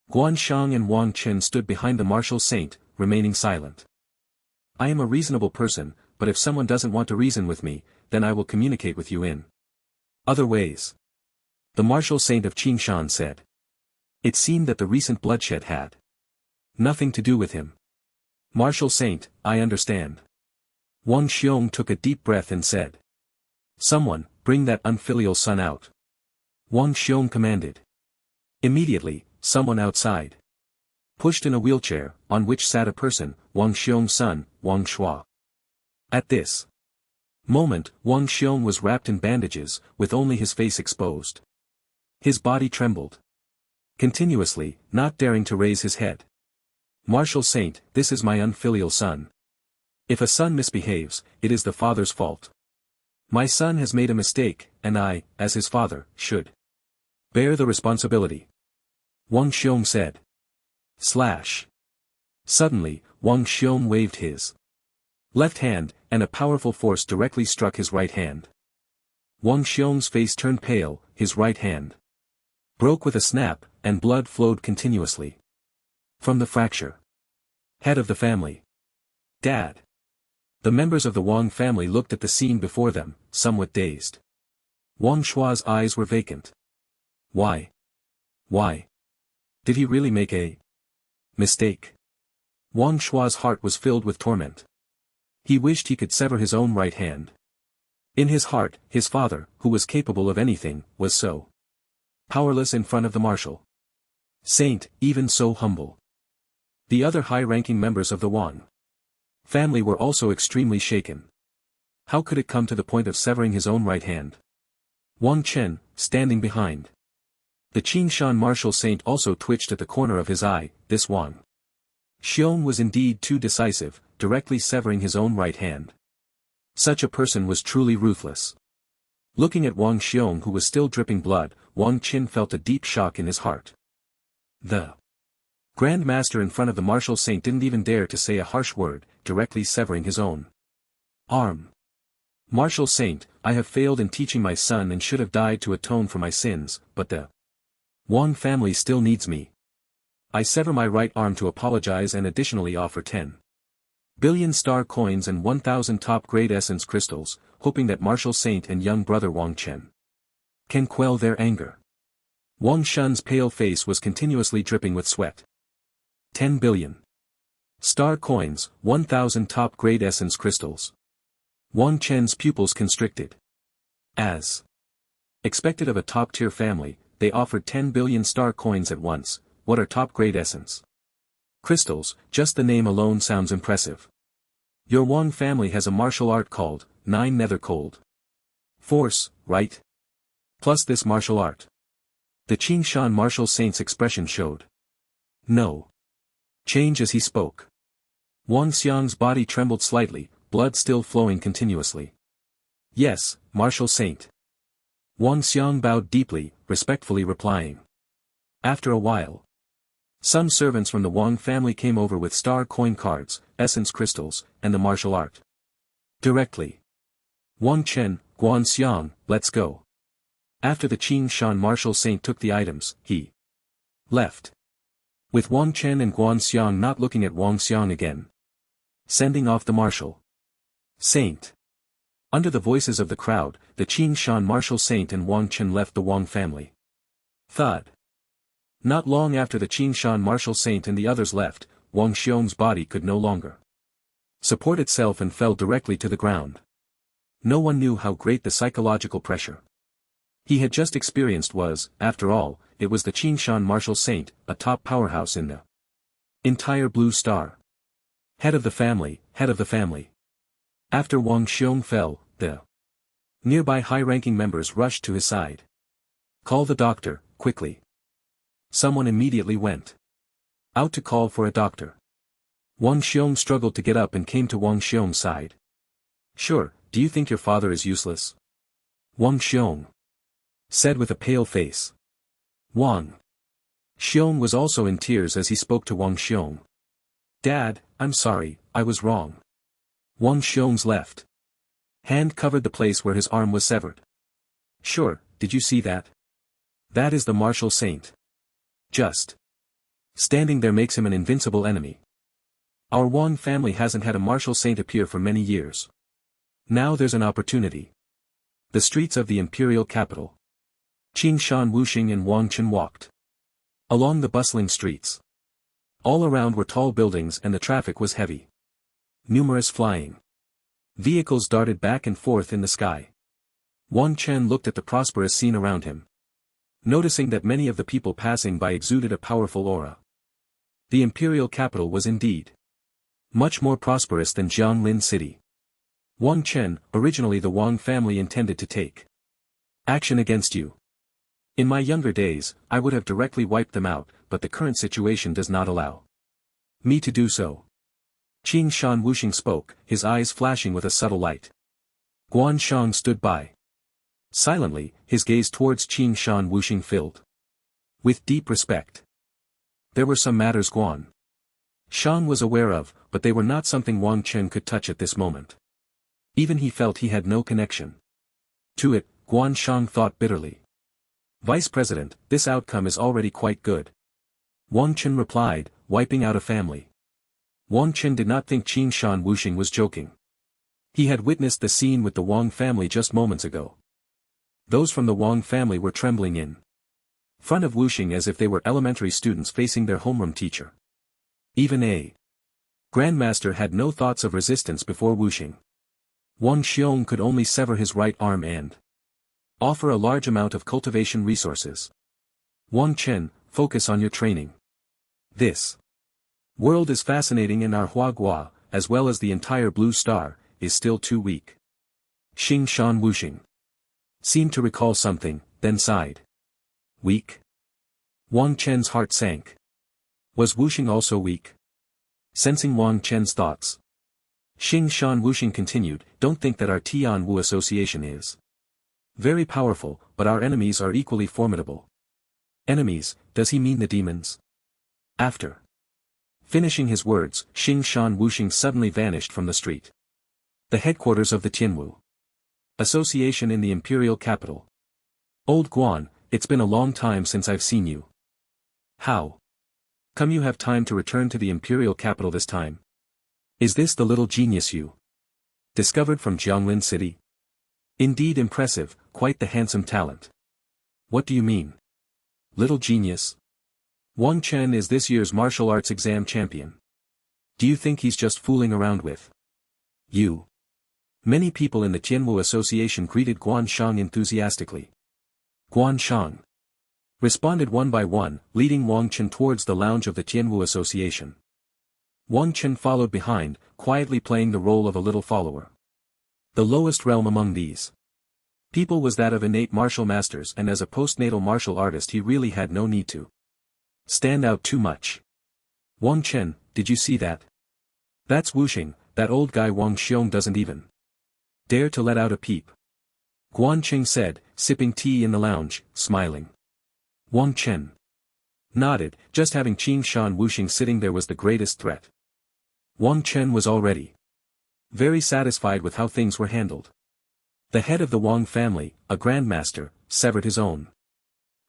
Guanshang and Wang Chen stood behind the martial saint, remaining silent. "I am a reasonable person, but if someone doesn't want to reason with me, then I will communicate with you in other ways," the martial saint of Qingshan said. It seemed that the recent bloodshed had nothing to do with him. "Martial saint, I understand." Wang Xiong took a deep breath and said, "Someone, bring that unfilial son out," Wang Xiong commanded. Immediately, someone outside pushed in a wheelchair, on which sat a person, Wang Xiong's son, Wang Shua. At this moment, Wang Xiong was wrapped in bandages, with only his face exposed. His body trembled continuously, not daring to raise his head. "Martial saint, this is my unfilial son. If a son misbehaves, it is the father's fault. My son has made a mistake, and I, as his father, should bear the responsibility," Wang Xiong said. Slash. Suddenly, Wang Xiong waved his left hand, and a powerful force directly struck his right hand. Wang Xiong's face turned pale, his right hand broke with a snap, and blood flowed continuously from the fracture. Head of the family. Dad. The members of the Wang family looked at the scene before them, somewhat dazed. Wang Shua's eyes were vacant. Why? Why? Did he really make a mistake? Wang Shua's heart was filled with torment. He wished he could sever his own right hand. In his heart, his father, who was capable of anything, was so powerless in front of the martial saint, even so humble. The other high-ranking members of the Wang family were also extremely shaken. How could it come to the point of severing his own right hand? Wang Chen, standing behind the Qingshan martial saint, also twitched at the corner of his eye. This Wang Xiong was indeed too decisive, directly severing his own right hand. Such a person was truly ruthless. Looking at Wang Xiong, who was still dripping blood, Wang Qin felt a deep shock in his heart. The Grand Master in front of the martial saint didn't even dare to say a harsh word, directly severing his own arm. Martial saint, I have failed in teaching my son and should have died to atone for my sins, but the Wang family still needs me. I sever my right arm to apologize and additionally offer 10 billion star coins and 1,000 top-grade essence crystals, hoping that martial saint and young brother Wang Chen can quell their anger. Wang Shun's pale face was continuously dripping with sweat. 10 billion star coins, 1,000 top-grade essence crystals. Wang Chen's pupils constricted. As expected of a top-tier family, they offered 10 billion star coins at once. What are top-grade essence crystals? Just the name alone sounds impressive. Your Wang family has a martial art called 9 Nether Cold Force, right? Plus this martial art. The Qingshan martial saint's expression showed no change as he spoke. Wang Xiang's body trembled slightly, blood still flowing continuously. Yes, martial saint. Wang Xiang bowed deeply, respectfully replying. After a while, some servants from the Wang family came over with star coin cards, essence crystals, and the martial art. Directly. Wang Chen, Guan Xiang, let's go. After the Qingshan martial saint took the items, he left. With Wang Chen and Guan Xiang not looking at Wang Xiang again. Sending off the martial saint. Under the voices of the crowd, the Qingshan martial saint and Wang Chen left the Wang family. Thud. Not long after the Qingshan martial saint and the others left, Wang Xiong's body could no longer support itself and fell directly to the ground. No one knew how great the psychological pressure he had just experienced was. After all, it was the Qingshan martial saint, a top powerhouse in the entire Blue Star. Head of the family, head of the family. After Wang Xiong fell, the nearby high-ranking members rushed to his side. Call the doctor, quickly. Someone immediately went out to call for a doctor. Wang Xiong struggled to get up and came to Wang Xiong's side. Sure, do you think your father is useless? Wang Xiong said with a pale face. Wang Xiong was also in tears as he spoke to Wang Xiong. Dad, I'm sorry, I was wrong. Wang Xiong's left hand covered the place where his arm was severed. Sure, did you see that? That is the martial saint. Just standing there makes him an invincible enemy. Our Wang family hasn't had a martial saint appear for many years. Now there's an opportunity. The streets of the imperial capital. Qingshan Wuxing and Wang Chen walked along the bustling streets. All around were tall buildings and the traffic was heavy. Numerous flying vehicles darted back and forth in the sky. Wang Chen looked at the prosperous scene around him, noticing that many of the people passing by exuded a powerful aura. The imperial capital was indeed much more prosperous than Jianglin City. Wang Chen, originally the Wang family intended to take action against you. In my younger days, I would have directly wiped them out, but the current situation does not allow me to do so. Qingshan Wuxing spoke, his eyes flashing with a subtle light. Guan Shang stood by. Silently, his gaze towards Qingshan Wuxing filled with deep respect. There were some matters Guan Shang was aware of, but they were not something Wang Chen could touch at this moment. Even he felt he had no connection to it. Guan Shang thought bitterly. Vice President, this outcome is already quite good. Wang Chen replied, wiping out a family. Wang Chen did not think Qingshan Wuxing was joking. He had witnessed the scene with the Wang family just moments ago. Those from the Wang family were trembling in front of Wuxing as if they were elementary students facing their homeroom teacher. Even a Grandmaster had no thoughts of resistance before Wuxing. Wang Xiong could only sever his right arm and offer a large amount of cultivation resources. Wang Chen, focus on your training. This world is fascinating and our Huagua, as well as the entire Blue Star, is still too weak. Qingshan Wuxing seemed to recall something, then sighed. Weak? Wang Chen's heart sank. Was Wuxing also weak? Sensing Wang Chen's thoughts, Xing Shan Wuxing continued, don't think that our Tian Wu association is very powerful, but our enemies are equally formidable. Enemies, does he mean the demons? After finishing his words, Xing Shan Wuxing suddenly vanished from the street. The headquarters of the Tianwu Association in the imperial capital. Old Guan, it's been a long time since I've seen you. How come you have time to return to the imperial capital this time? Is this the little genius you discovered from Jianglin City? Indeed impressive, quite the handsome talent. What do you mean? Little genius? Wang Chen is this year's martial arts exam champion. Do you think he's just fooling around with you? Many people in the Tianwu Association greeted Guan Shang enthusiastically. Guan Shang responded one by one, leading Wang Chen towards the lounge of the Tianwu Association. Wang Chen followed behind, quietly playing the role of a little follower. The lowest realm among these people was that of innate martial masters, and as a postnatal martial artist he really had no need to stand out too much. Wang Chen, did you see that? That's Wuxing, that old guy Wang Xiong doesn't even dare to let out a peep. Guan Qing said, sipping tea in the lounge, smiling. Wang Chen nodded, just having Qing Shan Wuxing sitting there was the greatest threat. Wang Chen was already very satisfied with how things were handled. The head of the Wang family, a grandmaster, severed his own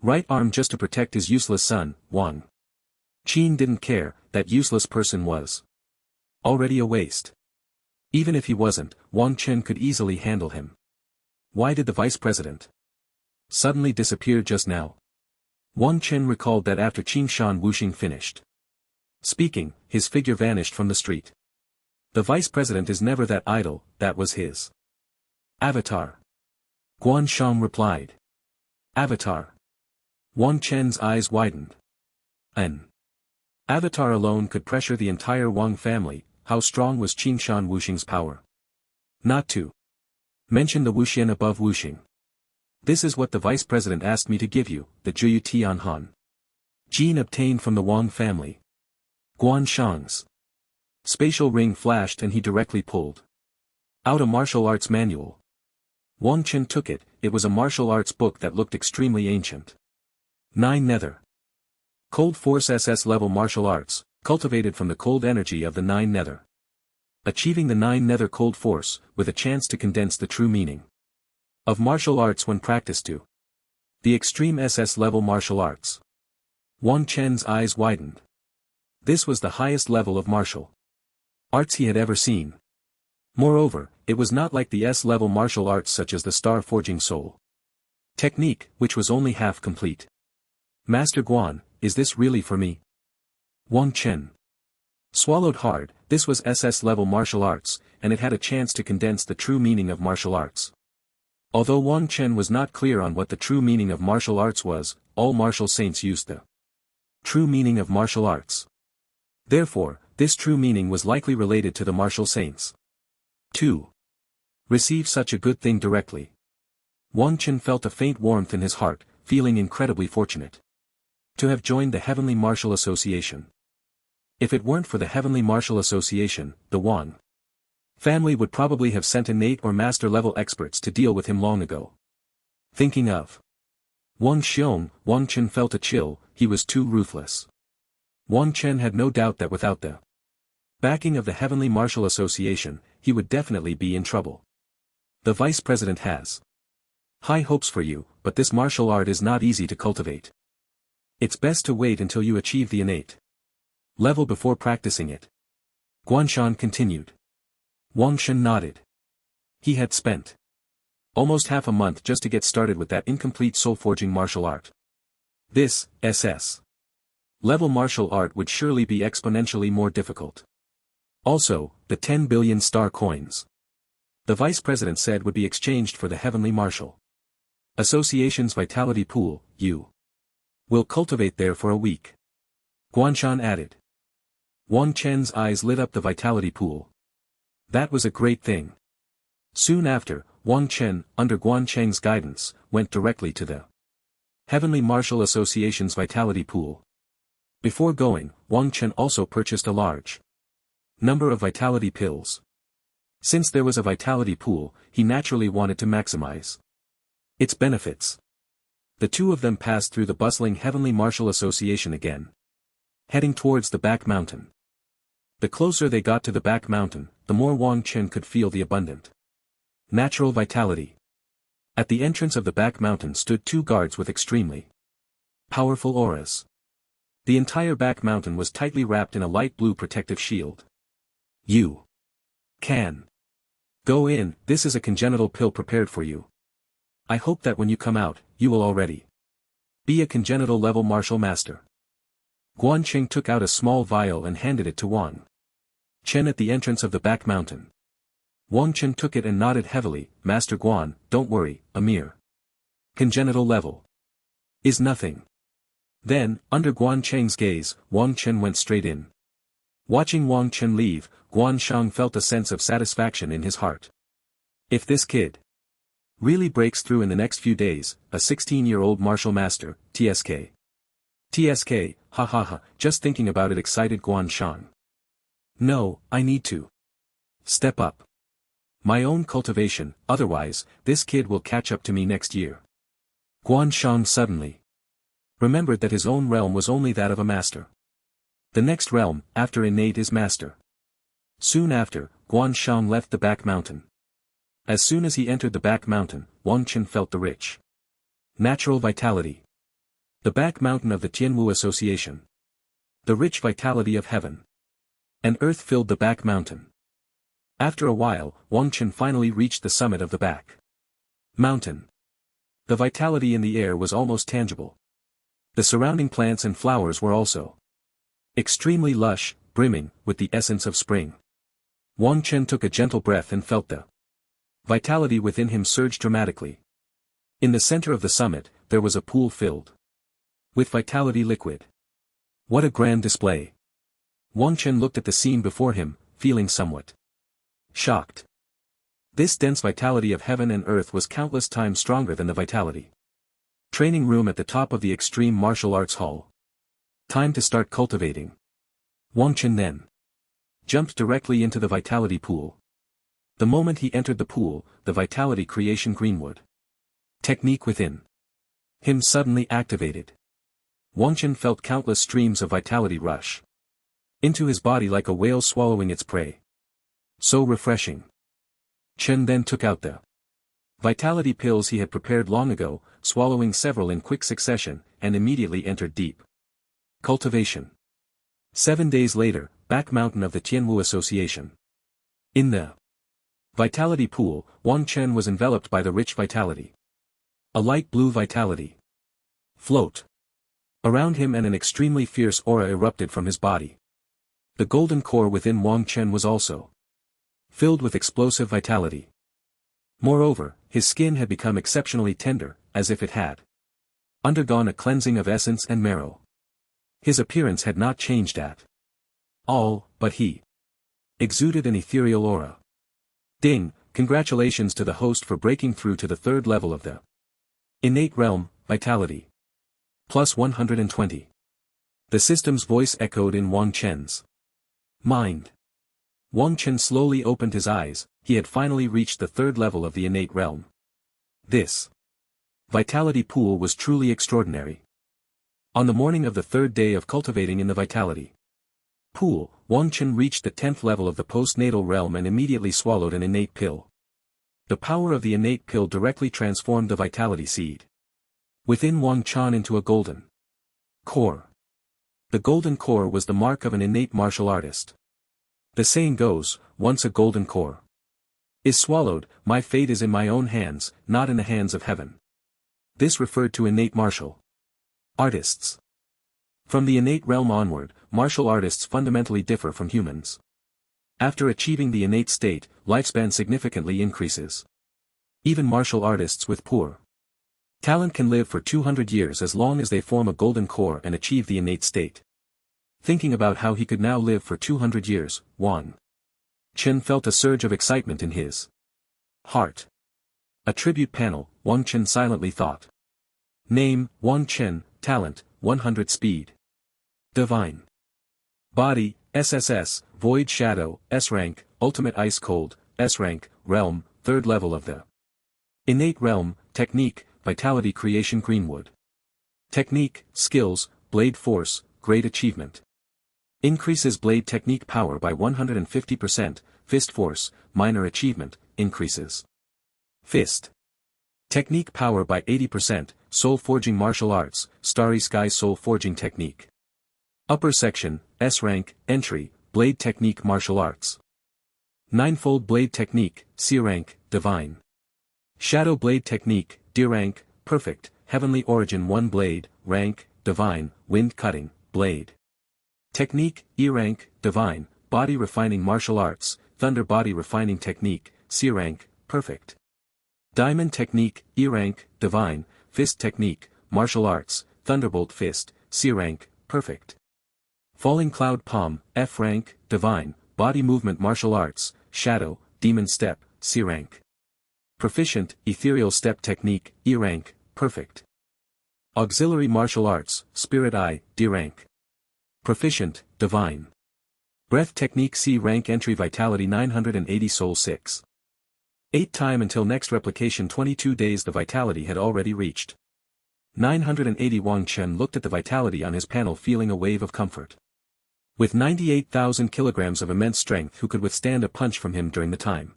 right arm just to protect his useless son, Wang. Qin didn't care, that useless person was already a waste. Even if he wasn't, Wang Chen could easily handle him. Why did the vice president suddenly disappear just now? Wang Chen recalled that after Qing Shan Wuxing finished speaking, his figure vanished from the street. The vice president is never that idle, that was his avatar. Guan Shang replied. Avatar. Wang Chen's eyes widened. An avatar alone could pressure the entire Wang family. How strong was Qing Shan Wuxing's power? Not to mention the Wuxian above Wuxing. This is what the vice president asked me to give you, the Juyu Tianhan gene obtained from the Wang family. Guan Shang's spatial ring flashed and he directly pulled out a martial arts manual. Wang Chen took it, it was a martial arts book that looked extremely ancient. 9 Nether. Cold Force SS level martial arts, cultivated from the cold energy of the 9 Nether. Achieving the 9 Nether Cold Force, with a chance to condense the true meaning of martial arts when practiced to the extreme SS level martial arts. Wang Chen's eyes widened. This was the highest level of martial arts he had ever seen. Moreover, it was not like the S-level martial arts such as the Star Forging Soul technique, which was only half complete. Master Guan, is this really for me? Wang Chen swallowed hard. This was SS-level martial arts, and it had a chance to condense the true meaning of martial arts. Although Wang Chen was not clear on what the true meaning of martial arts was, all martial saints used the true meaning of martial arts. Therefore, this true meaning was likely related to the martial saints. 2. Receive such a good thing directly. Wang Chen felt a faint warmth in his heart, feeling incredibly fortunate to have joined the Heavenly Martial Association. If it weren't for the Heavenly Martial Association, the Wang family would probably have sent innate or master-level experts to deal with him long ago. Thinking of Wang Xiong, Wang Chen felt a chill, he was too ruthless. Wang Chen had no doubt that without the backing of the Heavenly Martial Association, he would definitely be in trouble. The vice president has high hopes for you, but this martial art is not easy to cultivate. It's best to wait until you achieve the innate level before practicing it. Guanshan continued. Wang Shen nodded. He had spent almost half a month just to get started with that incomplete soul-forging martial art. This, SS level martial art would surely be exponentially more difficult. Also, the 10 billion star coins the vice president said would be exchanged for the Heavenly Martial Association's vitality pool, you will cultivate there for a week. Guanshan added. Wang Chen's eyes lit up the vitality pool. That was a great thing. Soon after, Wang Chen, under Guan Cheng's guidance, went directly to the Heavenly Martial Association's vitality pool. Before going, Wang Chen also purchased a large number of vitality pills. Since there was a vitality pool, he naturally wanted to maximize its benefits. The two of them passed through the bustling Heavenly Martial Association again, heading towards the back mountain. The closer they got to the back mountain, the more Wang Chen could feel the abundant natural vitality. At the entrance of the back mountain stood two guards with extremely powerful auras. The entire back mountain was tightly wrapped in a light blue protective shield. You can go in, this is a congenital pill prepared for you. I hope that when you come out, you will already be a congenital level martial master. Guanqing took out a small vial and handed it to Wang Chen at the entrance of the back mountain. Wang Chen took it and nodded heavily. Master Guan, don't worry, a mere congenital level is nothing. Then, under Guanqing's gaze, Wang Chen went straight in. Watching Wang Chen leave, Guanshang felt a sense of satisfaction in his heart. If this kid really breaks through in the next few days, a 16-year-old martial master, TSK. TSK, ha ha ha, just thinking about it excited Guanshang. No, I need to step up my own cultivation, otherwise, this kid will catch up to me next year. Guanshang suddenly remembered that his own realm was only that of a master. The next realm, after innate, is master. Soon after, Guanshang left the back mountain. As soon as he entered the back mountain, Wang Chen felt the rich natural vitality. The back mountain of the Tianwu Association. The rich vitality of heaven and earth filled the back mountain. After a while, Wang Chen finally reached the summit of the back mountain. The vitality in the air was almost tangible. The surrounding plants and flowers were also extremely lush, brimming with the essence of spring. Wang Chen took a gentle breath and felt the vitality within him surge dramatically. In the center of the summit, there was a pool filled with vitality liquid. What a grand display! Wang Chen looked at the scene before him, feeling somewhat shocked. This dense vitality of heaven and earth was countless times stronger than the vitality training room at the top of the Extreme Martial Arts Hall. Time to start cultivating. Wang Chen then jumped directly into the vitality pool. The moment he entered the pool, the vitality creation greenwood technique within him suddenly activated. Wang Chen felt countless streams of vitality rush into his body like a whale swallowing its prey. So refreshing. Chen then took out the vitality pills he had prepared long ago, swallowing several in quick succession, and immediately entered deep cultivation. 7 days later, back mountain of the Tianwu Association. In the vitality pool, Wang Chen was enveloped by the rich vitality. A light blue vitality float around him and an extremely fierce aura erupted from his body. The golden core within Wang Chen was also filled with explosive vitality. Moreover, his skin had become exceptionally tender, as if it had undergone a cleansing of essence and marrow. His appearance had not changed at all, but he exuded an ethereal aura. Ding, congratulations to the host for breaking through to the 3rd level of the innate realm, vitality. Plus 120. The system's voice echoed in Wang Chen's mind. Wang Chen slowly opened his eyes, he had finally reached the 3rd level of the innate realm. This vitality pool was truly extraordinary. On the morning of the 3rd day of cultivating in the vitality pool, Wang Chen reached the 10th level of the postnatal realm and immediately swallowed an innate pill. The power of the innate pill directly transformed the vitality seed within Wang Chen into a golden core. The golden core was the mark of an innate martial artist. The saying goes, once a golden core is swallowed, my fate is in my own hands, not in the hands of heaven. This referred to innate martial artists. From the innate realm onward, martial artists fundamentally differ from humans. After achieving the innate state, lifespan significantly increases. Even martial artists with poor talent can live for 200 years as long as they form a golden core and achieve the innate state. Thinking about how he could now live for 200 years, Wang Chen felt a surge of excitement in his heart. A tribute panel, Wang Chen silently thought. Name, Wang Chen, talent, 100 speed. Divine. Body, SSS, Void Shadow, S rank, Ultimate Ice Cold, S rank, realm, 3rd level of the innate realm, technique, vitality creation Greenwood. Technique, skills, blade force, great achievement. Increases blade technique power by 150%, fist force, minor achievement, increases fist technique power by 80%, soul forging martial arts, starry sky soul forging technique. Upper section, S rank, entry, blade technique martial arts. Ninefold blade technique, C rank, divine. Shadow blade technique, D rank, perfect, heavenly origin 1 blade, rank, divine, wind cutting, blade. Technique, E rank, divine, body refining martial arts, thunder body refining technique, C rank, perfect. Diamond technique, E rank, divine, fist technique, martial arts, thunderbolt fist, C rank, perfect. Falling cloud palm, F rank, divine, body movement martial arts, shadow, demon step, C rank. Proficient, ethereal step technique, E rank, perfect. Auxiliary martial arts, spirit eye, D rank. Proficient, divine. Breath technique C rank entry vitality 980 soul 6. 8 time until next replication 22 days the vitality had already reached 980. Wang Chen looked at the vitality on his panel feeling a wave of comfort. With 98,000 kilograms of immense strength who could withstand a punch from him during the time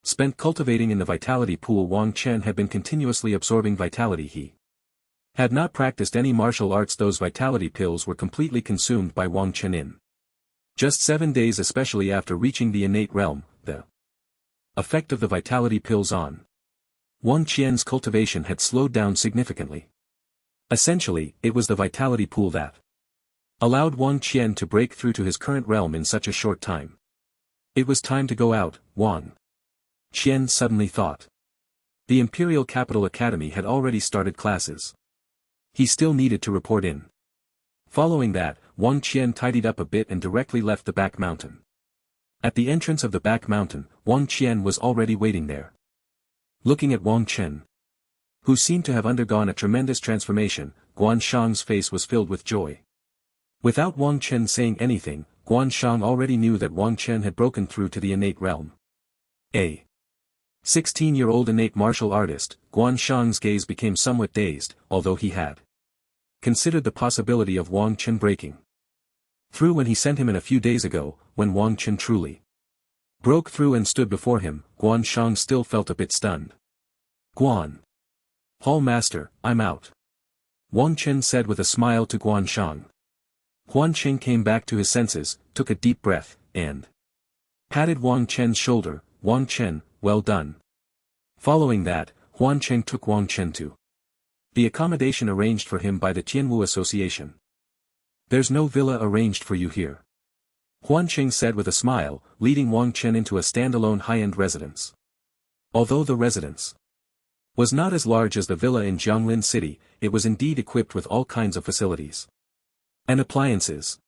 spent cultivating in the vitality pool Wang Chen had been continuously absorbing vitality he had not practiced any martial arts those vitality pills were completely consumed by Wang Chen in just 7 days especially after reaching the innate realm, the effect of the vitality pills on Wang Qian's cultivation had slowed down significantly. Essentially, it was the vitality pool that allowed Wang Qian to break through to his current realm in such a short time. It was time to go out, Wang Qian suddenly thought. The Imperial Capital Academy had already started classes. He still needed to report in. Following that, Wang Qian tidied up a bit and directly left the back mountain. At the entrance of the back mountain, Wang Qian was already waiting there. Looking at Wang Chen, who seemed to have undergone a tremendous transformation, Guan Shang's face was filled with joy. Without Wang Chen saying anything, Guan Shang already knew that Wang Chen had broken through to the innate realm. A 16-year-old innate martial artist, Guan Shang's gaze became somewhat dazed, although he had considered the possibility of Wang Chen breaking through when he sent him in a few days ago, when Wang Chen truly broke through and stood before him. Guan Shang still felt a bit stunned. Guan Hall Master, I'm out. Wang Chen said with a smile to Guan Shang. Guan Chen came back to his senses, took a deep breath, and patted Wang Chen's shoulder. Wang Chen, well done. Following that, Guan Chen took Wang Chen to the accommodation arranged for him by the Tianwu Association. There's no villa arranged for you here. Huan Qing said with a smile, leading Wang Chen into a standalone high-end residence. Although the residence was not as large as the villa in Jianglin City, it was indeed equipped with all kinds of facilities and appliances.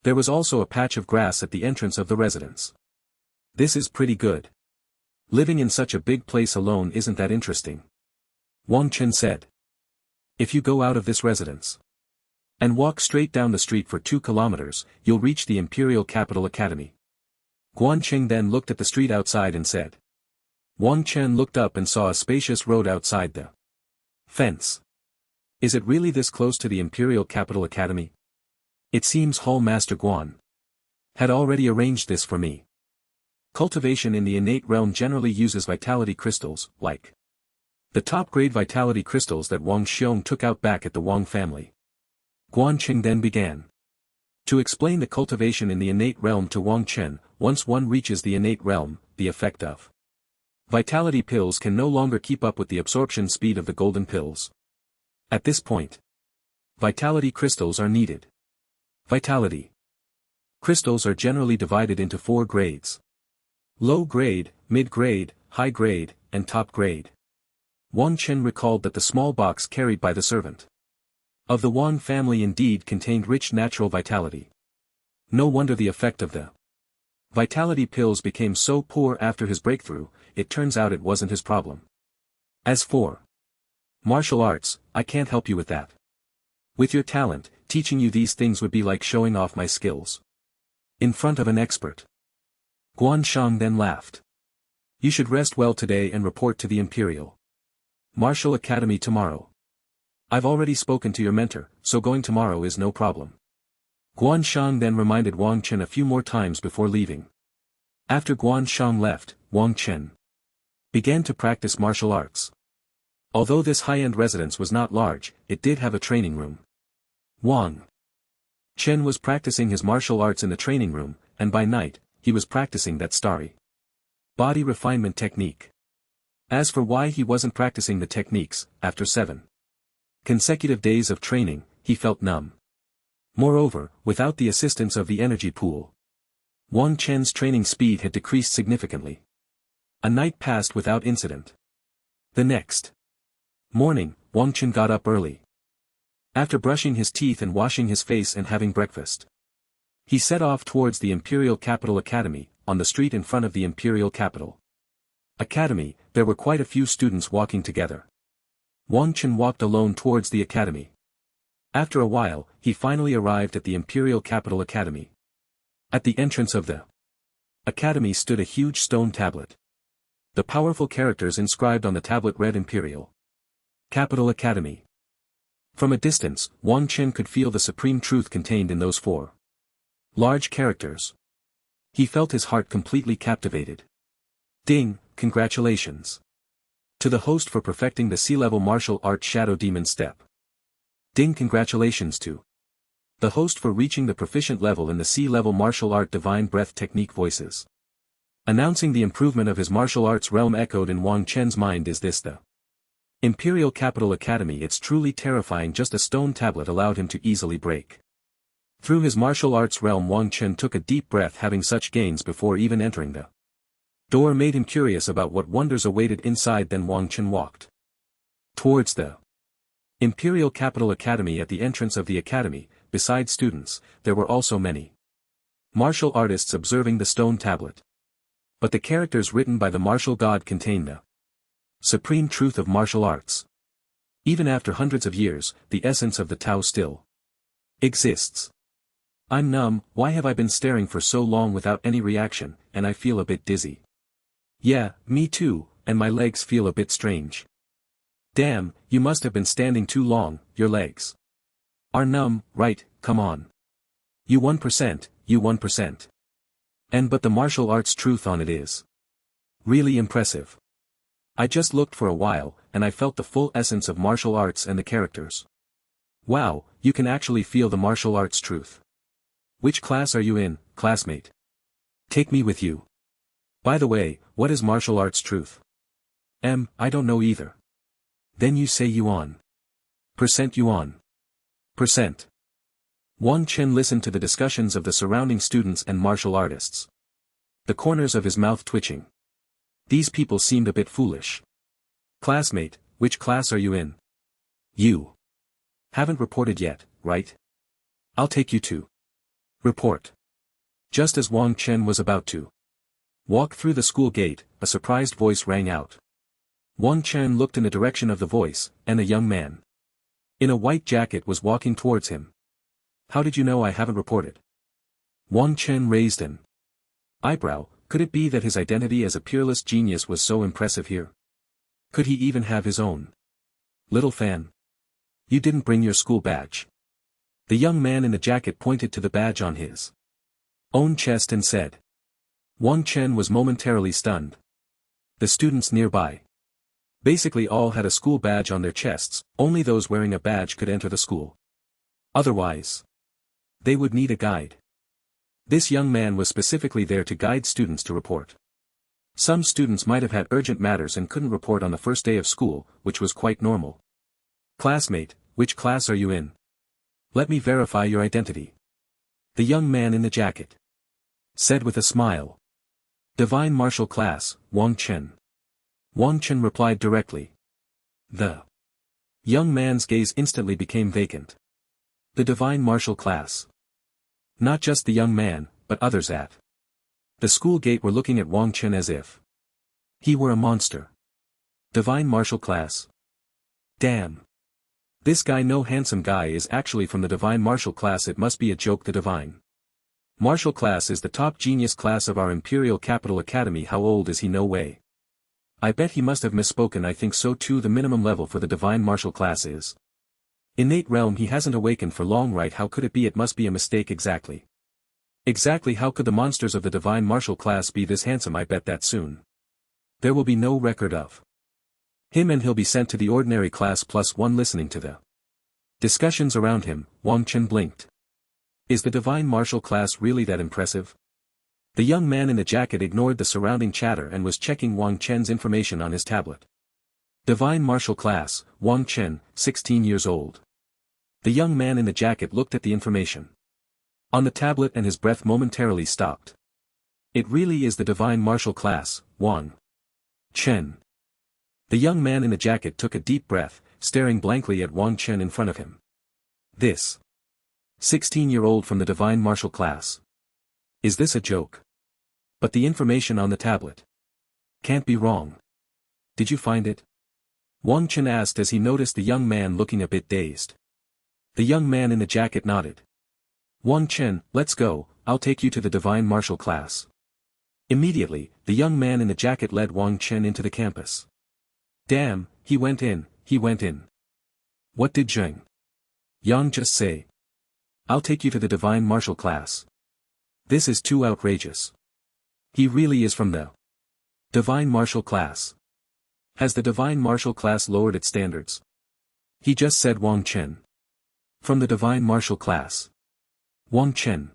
There was also a patch of grass at the entrance of the residence. This is pretty good. Living in such a big place alone isn't that interesting. Wang Chen said. If you go out of this residence and walk straight down the street for 2 kilometers, you'll reach the Imperial Capital Academy. Guan Qing then looked at the street outside and said. Wang Chen looked up and saw a spacious road outside the fence. Is it really this close to the Imperial Capital Academy? It seems Hall Master Guan had already arranged this for me. Cultivation in the innate realm generally uses vitality crystals, like the top-grade vitality crystals that Wang Xiong took out back at the Wang family. Guan Qing then began to explain the cultivation in the innate realm to Wang Chen. Once one reaches the innate realm, the effect of vitality pills can no longer keep up with the absorption speed of the golden pills. At this point, vitality crystals are needed. Vitality crystals are generally divided into 4 grades. Low grade, mid grade, high grade, and top grade. Wang Chen recalled that the small box carried by the servant of the Wang family indeed contained rich natural vitality. No wonder the effect of the vitality pills became so poor after his breakthrough. It turns out it wasn't his problem. As for martial arts, I can't help you with that. With your talent, teaching you these things would be like showing off my skills in front of an expert. Guan Shang then laughed. You should rest well today and report to the Imperial Martial Academy tomorrow. I've already spoken to your mentor, so going tomorrow is no problem. Guan Shang then reminded Wang Chen a few more times before leaving. After Guan Shang left, Wang Chen began to practice martial arts. Although this high-end residence was not large, it did have a training room. Wang Chen was practicing his martial arts in the training room, and by night, he was practicing that starry body refinement technique. As for why he wasn't practicing the techniques, after 7 consecutive days of training, he felt numb. Moreover, without the assistance of the energy pool, Wang Chen's training speed had decreased significantly. A night passed without incident. The next morning, Wang Chen got up early. After brushing his teeth and washing his face and having breakfast, he set off towards the Imperial Capital Academy, on the street in front of the Imperial Capital Academy. There were quite a few students walking together. Wang Chen walked alone towards the academy. After a while, he finally arrived at the Imperial Capital Academy. At the entrance of the academy stood a huge stone tablet. The powerful characters inscribed on the tablet read Imperial Capital Academy. From a distance, Wang Chen could feel the supreme truth contained in those 4 large characters. He felt his heart completely captivated. Ding, congratulations to the host for perfecting the C-level martial art Shadow Demon Step. Ding, congratulations to the host for reaching the proficient level in the C-level martial art Divine Breath Technique. Voices announcing the improvement of his martial arts realm echoed in Wang Chen's mind. Is this the Imperial Capital Academy? It's truly terrifying. Just a stone tablet allowed him to easily break through his martial arts realm. Wang Chen took a deep breath. Having such gains before even entering the door made him curious about what wonders awaited inside. Then Wang Chen walked towards the Imperial Capital Academy. At the entrance of the academy, besides students, there were also many martial artists observing the stone tablet. But the characters written by the martial god contain the supreme truth of martial arts. Even after hundreds of years, the essence of the Tao still exists. I'm numb. Why have I been staring for so long without any reaction, and I feel a bit dizzy? Yeah, me too, and my legs feel a bit strange. Damn, you must have been standing too long. Your legs are numb, right? Come on. You 1%, you 1%. But the martial arts truth on it is really impressive. I just looked for a while, and I felt the full essence of martial arts and the characters. Wow, you can actually feel the martial arts truth. Which class are you in, classmate? Take me with you. By the way, what is martial arts truth? I don't know either. Then you say yuan. Yuan. Percent. Wang Chen listened to the discussions of the surrounding students and martial artists. The corners of his mouth twitching. These people seemed a bit foolish. Classmate, which class are you in? You haven't reported yet, right? I'll take you to report. Just as Wang Chen was about to walk through the school gate, a surprised voice rang out. Wang Chen looked in the direction of the voice, and a young man in a white jacket was walking towards him. How did you know I haven't reported? Wang Chen raised an eyebrow. Could it be that his identity as a peerless genius was so impressive here? Could he even have his own little fan? You didn't bring your school badge. The young man in the jacket pointed to the badge on his own chest and said. Wang Chen was momentarily stunned. The students nearby basically all had a school badge on their chests. Only those wearing a badge could enter the school. Otherwise, they would need a guide. This young man was specifically there to guide students to report. Some students might have had urgent matters and couldn't report on the first day of school, which was quite normal. Classmate, which class are you in? Let me verify your identity. The young man in the jacket said with a smile. Divine Martial Class, Wang Chen. Wang Chen replied directly. The young man's gaze instantly became vacant. The Divine Martial Class. Not just the young man, but others at the school gate were looking at Wang Chen as if he were a monster. Divine Martial Class. Damn. This guy, no handsome guy, is actually from the Divine Martial Class. It must be a joke. The Divine Martial Class is the top genius class of our Imperial Capital Academy. How old is he? No way. I bet he must have misspoken. I think so too. The minimum level for the divine martial class is innate realm. He hasn't awakened for long, right? How could it be? It must be a mistake. Exactly. Exactly, how could the monsters of the divine martial class be this handsome? I bet that soon there will be no record of him and he'll be sent to the ordinary class +1. Listening to the discussions around him, Wang Chen blinked. Is the divine martial class really that impressive? The young man in the jacket ignored the surrounding chatter and was checking Wang Chen's information on his tablet. Divine martial class, Wang Chen, 16 years old. The young man in the jacket looked at the information on the tablet and his breath momentarily stopped. It really is the divine martial class, Wang Chen. The young man in the jacket took a deep breath, staring blankly at Wang Chen in front of him. This 16-year-old from the divine martial class. Is this a joke? But the information on the tablet can't be wrong. Did you find it? Wang Chen asked as he noticed the young man looking a bit dazed. The young man in the jacket nodded. Wang Chen, let's go, I'll take you to the divine martial class. Immediately, the young man in the jacket led Wang Chen into the campus. Damn, he went in. What did Zheng Yang just say? I'll take you to the divine martial class. This is too outrageous. He really is from the divine martial class. Has the divine martial class lowered its standards? He just said Wang Chen. From the divine martial class. Wang Chen.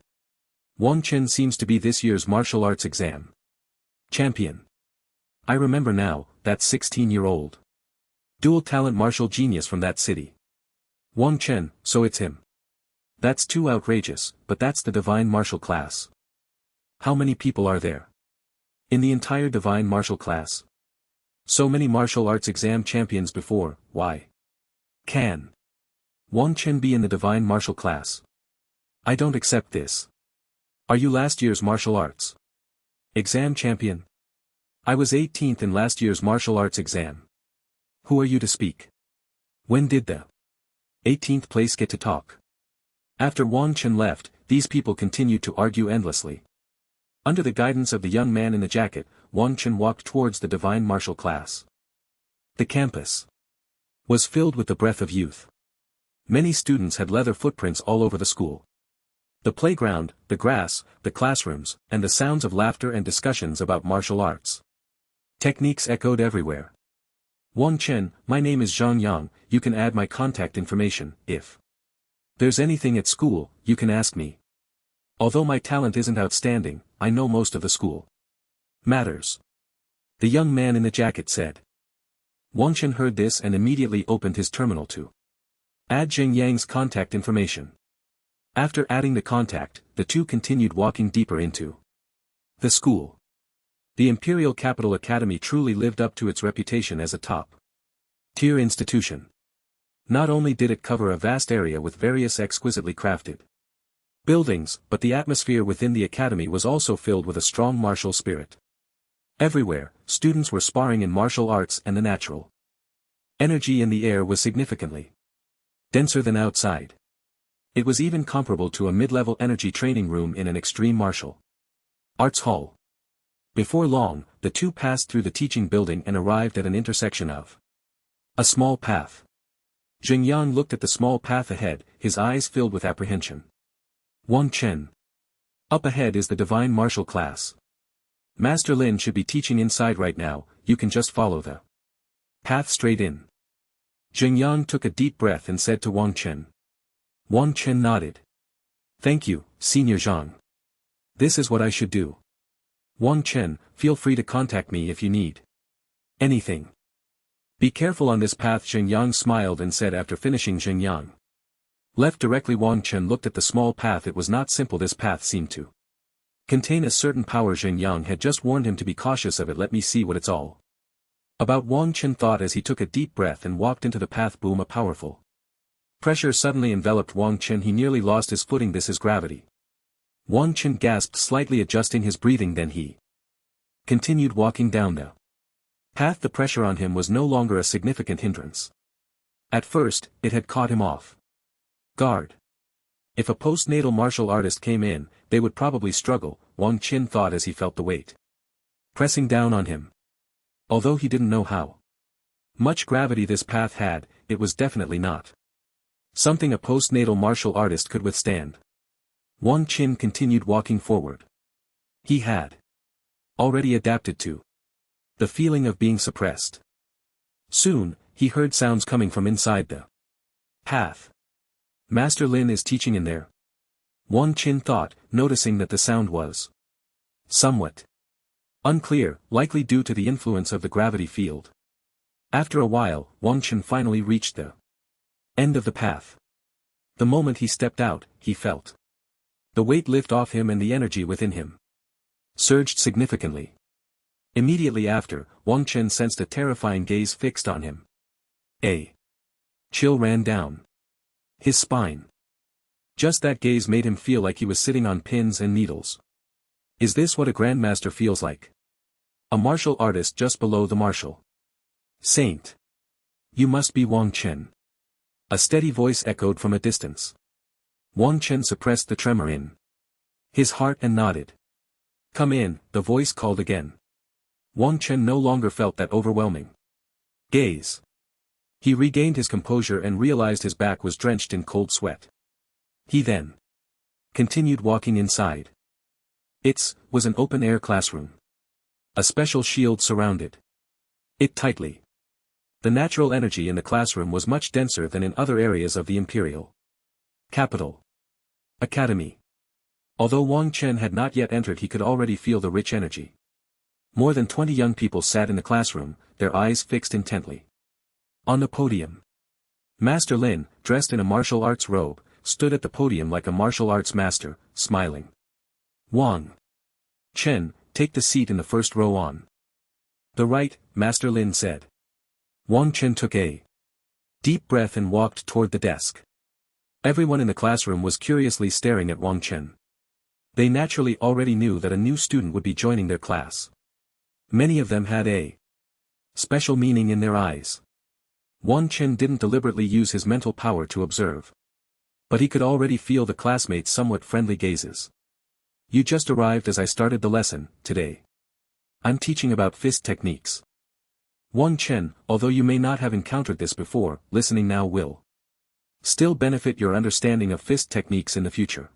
Wang Chen seems to be this year's martial arts exam champion. I remember now, that 16-year-old dual talent martial genius from that city. Wang Chen, so it's him. That's too outrageous, but that's the divine martial class. How many people are there in the entire divine martial class? So many martial arts exam champions before. Why can Wang Chen be in the divine martial class? I don't accept this. Are you last year's martial arts exam champion? I was 18th in last year's martial arts exam. Who are you to speak? When did the 18th place get to talk? After Wang Chen left, these people continued to argue endlessly. Under the guidance of the young man in the jacket, Wang Chen walked towards the divine martial class. The campus was filled with the breath of youth. Many students had leather footprints all over the school. The playground, the grass, the classrooms, and the sounds of laughter and discussions about martial arts techniques echoed everywhere. Wang Chen, my name is Zhang Yang, you can add my contact information. If there's anything at school, you can ask me. Although my talent isn't outstanding, I know most of the school matters. The young man in the jacket said. Wang Chen heard this and immediately opened his terminal to add Zheng Yang's contact information. After adding the contact, the two continued walking deeper into the school. The Imperial Capital Academy truly lived up to its reputation as a top-tier institution. Not only did it cover a vast area with various exquisitely crafted buildings, but the atmosphere within the academy was also filled with a strong martial spirit. Everywhere, students were sparring in martial arts and the natural energy in the air was significantly denser than outside. It was even comparable to a mid-level energy training room in an extreme martial arts hall. Before long, the two passed through the teaching building and arrived at an intersection of a small path. Zheng Yang looked at the small path ahead, his eyes filled with apprehension. Wang Chen. Up ahead is the divine martial class. Master Lin should be teaching inside right now, you can just follow the path straight in. Zheng Yang took a deep breath and said to Wang Chen. Wang Chen nodded. Thank you, Senior Zhang. This is what I should do. Wang Chen, feel free to contact me if you need anything. Be careful on this path. Zheng Yang smiled and said after finishing. Zheng Yang left directly. Wang Chen looked at the small path. It was not simple. This path seemed to contain a certain power. Zheng Yang had just warned him to be cautious of it. Let me see what it's all about. Wang Chen thought as he took a deep breath and walked into the path. Boom, a powerful pressure suddenly enveloped Wang Chen. He nearly lost his footing. This is gravity. Wang Chen gasped, slightly adjusting his breathing. Then he continued walking down the path. The pressure on him was no longer a significant hindrance. At first, it had caught him off guard. If a postnatal martial artist came in, they would probably struggle, Wang Chen thought as he felt the weight pressing down on him. Although he didn't know how much gravity this path had, it was definitely not something a postnatal martial artist could withstand. Wang Qin continued walking forward. He had already adapted to the feeling of being suppressed. Soon, he heard sounds coming from inside the path. Master Lin is teaching in there. Wang Qin thought, noticing that the sound was somewhat unclear, likely due to the influence of the gravity field. After a while, Wang Qin finally reached the end of the path. The moment he stepped out, he felt the weight lift off him and the energy within him surged significantly. Immediately after, Wang Qin sensed a terrifying gaze fixed on him. A chill ran down his spine. Just that gaze made him feel like he was sitting on pins and needles. Is this what a grandmaster feels like? A martial artist just below the martial saint. You must be Wang Qin. A steady voice echoed from a distance. Wang Qin suppressed the tremor in his heart and nodded. Come in, the voice called again. Wang Qin no longer felt that overwhelming gaze. He regained his composure and realized his back was drenched in cold sweat. He then continued walking inside. It was an open-air classroom. A special shield surrounded it tightly. The natural energy in the classroom was much denser than in other areas of the imperial capital academy. Although Wang Qin had not yet entered, he could already feel the rich energy. More than 20 young people sat in the classroom, their eyes fixed intently on the podium. Master Lin, dressed in a martial arts robe, stood at the podium like a martial arts master, smiling. Wang Qin, take the seat in the first row on the right, Master Lin said. Wang Qin took a deep breath and walked toward the desk. Everyone in the classroom was curiously staring at Wang Qin. They naturally already knew that a new student would be joining their class. Many of them had a special meaning in their eyes. Wang Qin didn't deliberately use his mental power to observe. But he could already feel the classmates' somewhat friendly gazes. You just arrived as I started the lesson, today. I'm teaching about fist techniques. Wang Qin, although you may not have encountered this before, listening now will still benefit your understanding of fist techniques in the future.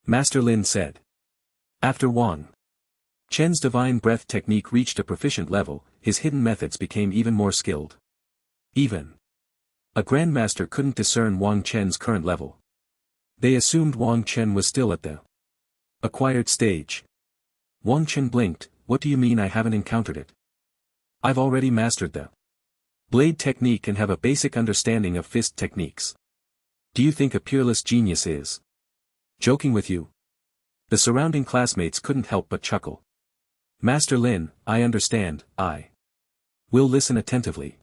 Master Lin said. After Wang Qin's divine breath technique reached a proficient level, his hidden methods became even more skilled. Even a grandmaster couldn't discern Wang Qin's current level. They assumed Wang Qin was still at the acquired stage. Wang Qin blinked. What do you mean I haven't encountered it? I've already mastered the blade technique and have a basic understanding of fist techniques. Do you think a peerless genius is joking with you? The surrounding classmates couldn't help but chuckle. Master Lin, I understand, I will listen attentively.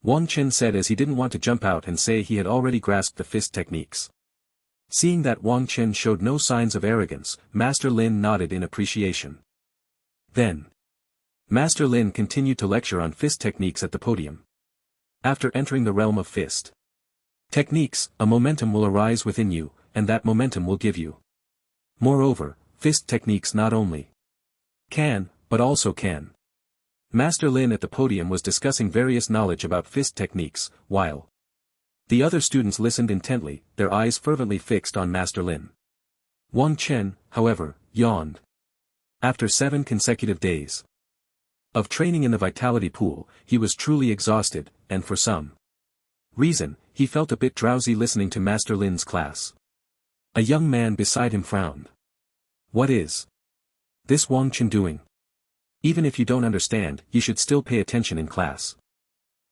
Wang Qin said as he didn't want to jump out and say he had already grasped the fist techniques. Seeing that Wang Qin showed no signs of arrogance, Master Lin nodded in appreciation. Then, Master Lin continued to lecture on fist techniques at the podium. After entering the realm of fist techniques, a momentum will arise within you, and that momentum will give you. Moreover, fist techniques not only can, but also can. Master Lin at the podium was discussing various knowledge about fist techniques, while the other students listened intently, their eyes fervently fixed on Master Lin. Wang Qin, however, yawned. After 7 consecutive days of training in the vitality pool, he was truly exhausted, and for some reason, he felt a bit drowsy listening to Master Lin's class. A young man beside him frowned. What is this Wang Qin doing? Even if you don't understand, you should still pay attention in class.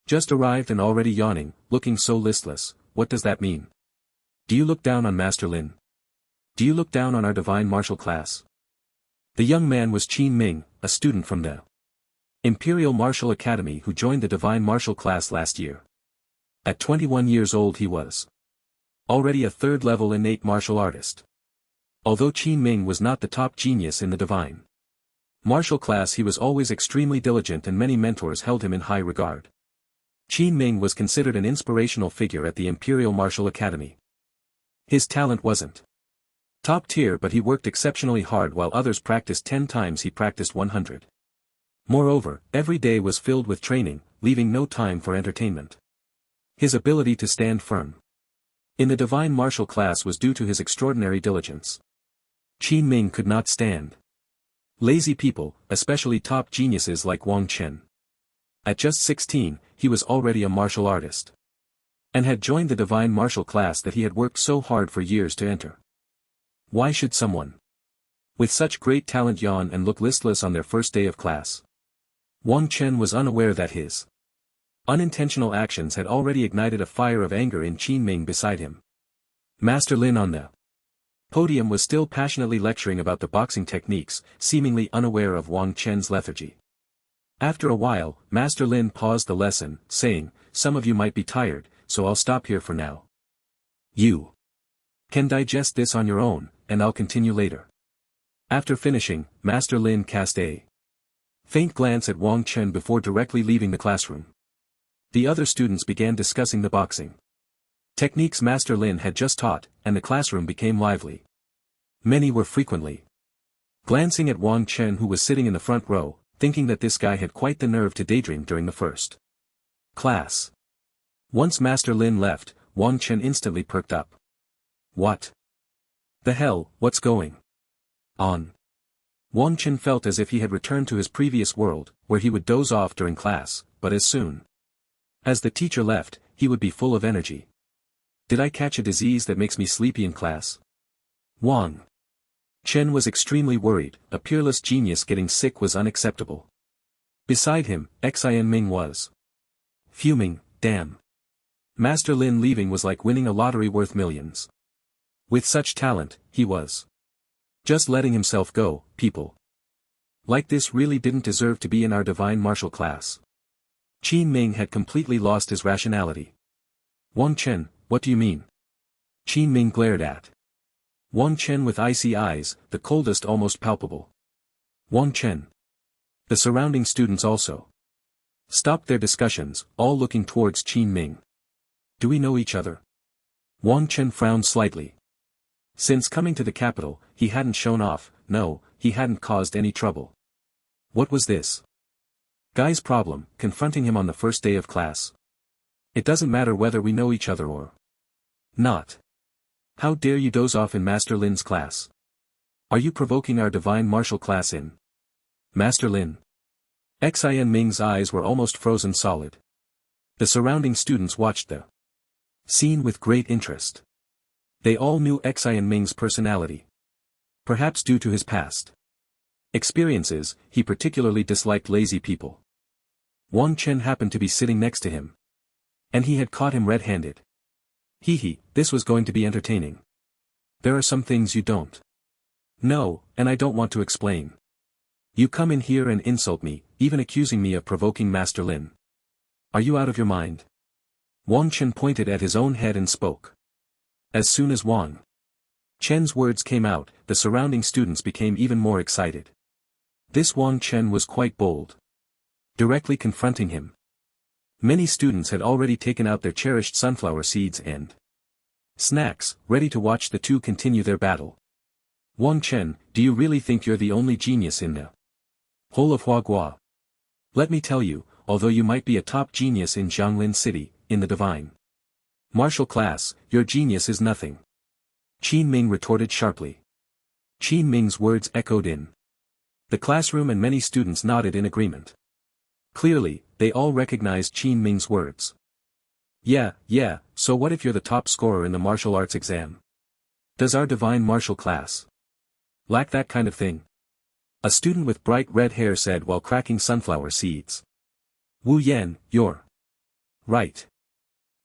Just arrived and already yawning, looking so listless, what does that mean? Do you look down on Master Lin? Do you look down on our divine martial class? The young man was Qin Ming, a student from the Imperial Martial Academy who joined the divine martial class last year. At 21 years old he was already a 3rd-level innate martial artist. Although Qin Ming was not the top genius in the divine martial class, he was always extremely diligent and many mentors held him in high regard. Qin Ming was considered an inspirational figure at the Imperial Martial Academy. His talent wasn't top tier, but he worked exceptionally hard while others practiced 10 times he practiced 100. Moreover, every day was filled with training, leaving no time for entertainment. His ability to stand firm in the divine martial class was due to his extraordinary diligence. Qin Ming could not stand lazy people, especially top geniuses like Wang Chen. At just 16, he was already a martial artist, and had joined the divine martial class that he had worked so hard for years to enter. Why should someone with such great talent yawn and look listless on their first day of class? Wang Chen was unaware that his unintentional actions had already ignited a fire of anger in Qin Ming beside him. Master Lin on the podium was still passionately lecturing about the boxing techniques, seemingly unaware of Wang Chen's lethargy. After a while, Master Lin paused the lesson, saying, "Some of you might be tired, so I'll stop here for now. You can digest this on your own, and I'll continue later." After finishing, Master Lin cast a faint glance at Wang Chen before directly leaving the classroom. The other students began discussing the boxing techniques Master Lin had just taught, and the classroom became lively. Many were frequently glancing at Wang Chen, who was sitting in the front row, thinking that this guy had quite the nerve to daydream during the first class. Once Master Lin left, Wang Chen instantly perked up. What the hell, what's going on? Wang Chen felt as if he had returned to his previous world, where he would doze off during class, but as soon as the teacher left, he would be full of energy. Did I catch a disease that makes me sleepy in class? Wang Chen was extremely worried. A peerless genius getting sick was unacceptable. Beside him, Xian Ming was fuming. Damn. Master Lin leaving was like winning a lottery worth millions. With such talent, he was just letting himself go. People like this really didn't deserve to be in our divine martial class. Qin Ming had completely lost his rationality. Wang Chen, what do you mean? Qin Ming glared at Wang Chen with icy eyes, the coldest almost palpable. Wang Chen. The surrounding students also stopped their discussions, all looking towards Qin Ming. Do we know each other? Wang Chen frowned slightly. Since coming to the capital, he hadn't shown off. No, he hadn't caused any trouble. What was this guy's problem, confronting him on the first day of class? It doesn't matter whether we know each other or not. How dare you doze off in Master Lin's class? Are you provoking our divine martial class in Master Lin? Xian Ming's eyes were almost frozen solid. The surrounding students watched the scene with great interest. They all knew Xian Ming's personality. Perhaps due to his past experiences, he particularly disliked lazy people. Wang Chen happened to be sitting next to him, and he had caught him red-handed. Hee, this was going to be entertaining. There are some things you don't know, and I don't want to explain. You come in here and insult me, even accusing me of provoking Master Lin. Are you out of your mind? Wang Chen pointed at his own head and spoke. As soon as Wang Chen's words came out, the surrounding students became even more excited. This Wang Chen was quite bold, directly confronting him. Many students had already taken out their cherished sunflower seeds and snacks, ready to watch the two continue their battle. Wang Chen, do you really think you're the only genius in the whole of Huagua? Let me tell you, although you might be a top genius in Jianglin City, in the divine martial class, your genius is nothing. Qin Ming retorted sharply. Qin Ming's words echoed in the classroom and many students nodded in agreement. Clearly, they all recognized Qin Ming's words. Yeah, so what if you're the top scorer in the martial arts exam? Does our divine martial class lack that kind of thing? A student with bright red hair said while cracking sunflower seeds. Wu Yan, you're right.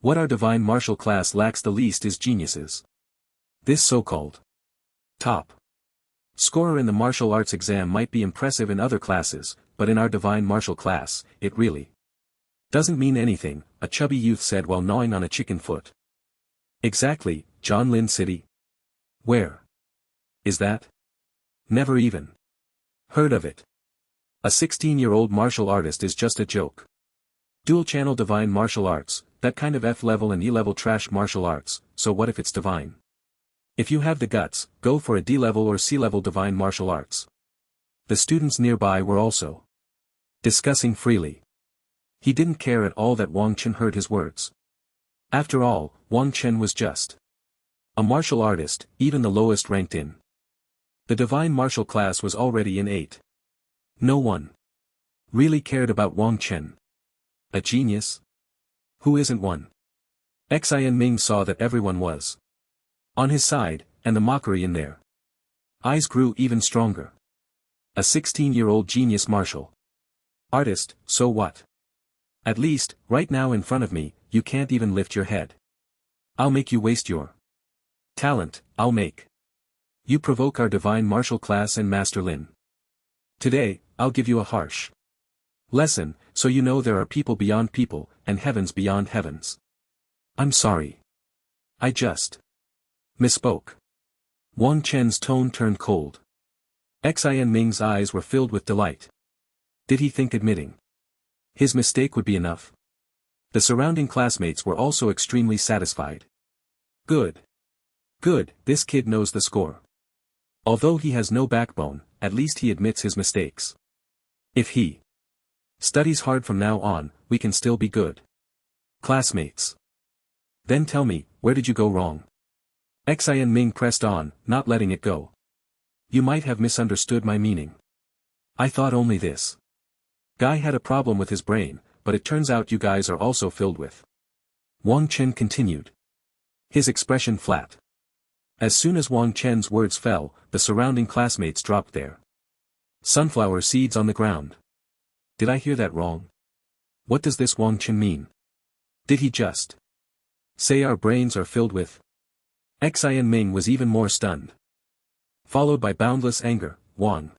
What our divine martial class lacks the least is geniuses. This so-called top scorer in the martial arts exam might be impressive in other classes, but in our divine martial class, it really doesn't mean anything, a chubby youth said while gnawing on a chicken foot. Exactly, Jianglin City. Where is that? Never even heard of it. A 16-year-old martial artist is just a joke. Dual-channel divine martial arts, that kind of F-level and E-level trash martial arts, so what if it's divine? If you have the guts, go for a D-level or C-level divine martial arts. The students nearby were also discussing freely. He didn't care at all that Wang Chen heard his words. After all, Wang Chen was just a martial artist, even the lowest ranked in the divine martial class was already in 8. No one really cared about Wang Chen. A genius? Who isn't one? Xian Ming saw that everyone was on his side, and the mockery in their eyes grew even stronger. A 16-year-old genius martial artist, so what? At least, right now in front of me, you can't even lift your head. I'll make you waste your talent, I'll make you provoke our divine martial class and Master Lin. Today, I'll give you a harsh lesson, so you know there are people beyond people, and heavens beyond heavens. I'm sorry. I just misspoke. Wang Chen's tone turned cold. Xian Ming's eyes were filled with delight. Did he think admitting his mistake would be enough? The surrounding classmates were also extremely satisfied. Good. Good, this kid knows the score. Although he has no backbone, at least he admits his mistakes. If he studies hard from now on, we can still be good classmates. Then tell me, where did you go wrong? Xian Ming pressed on, not letting it go. You might have misunderstood my meaning. I thought only this guy had a problem with his brain, but it turns out you guys are also filled with. Wang Chen continued. His expression flat. As soon as Wang Chen's words fell, the surrounding classmates dropped their sunflower seeds on the ground. Did I hear that wrong? What does this Wang Chen mean? Did he just say our brains are filled with? Xian Ming was even more stunned. Followed by boundless anger. Wang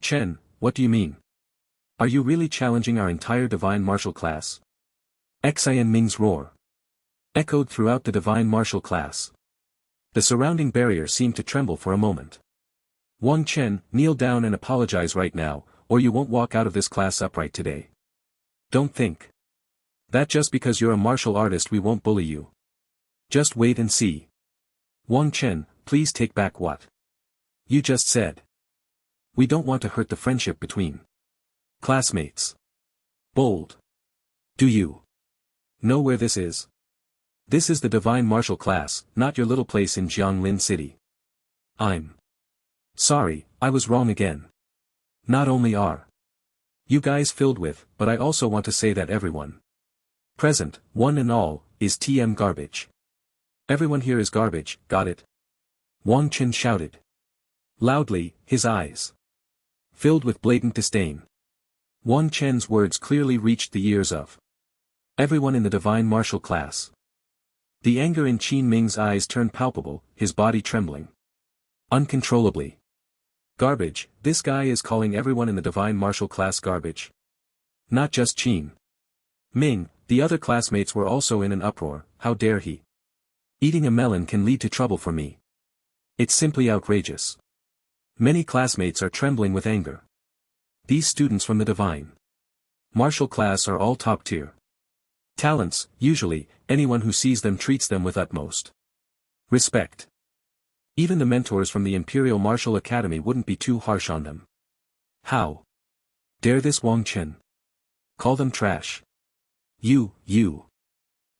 Chen, what do you mean? Are you really challenging our entire divine martial class? Xian Ming's roar echoed throughout the divine martial class. The surrounding barrier seemed to tremble for a moment. Wang Chen, kneel down and apologize right now, or you won't walk out of this class upright today. Don't think that just because you're a martial artist we won't bully you. Just wait and see. Wang Chen, please take back what you just said. We don't want to hurt the friendship between classmates. Bold. Do you know where this is? This is the divine martial class, not your little place in Jianglin City. I'm sorry, I was wrong again. Not only are you guys filled with, but I also want to say that everyone present, one and all, is TM garbage. Everyone here is garbage, got it? Wang Chen shouted loudly, his eyes filled with blatant disdain. Wang Chen's words clearly reached the ears of everyone in the divine martial class. The anger in Qin Ming's eyes turned palpable, his body trembling uncontrollably. Garbage, this guy is calling everyone in the divine martial class garbage. Not just Qin Ming, the other classmates were also in an uproar. How dare he? Eating a melon can lead to trouble for me. It's simply outrageous. Many classmates are trembling with anger. These students from the divine martial class are all top tier talents. Usually, anyone who sees them treats them with utmost respect. Even the mentors from the Imperial Martial Academy wouldn't be too harsh on them. How dare this Wang Chen call them trash? You.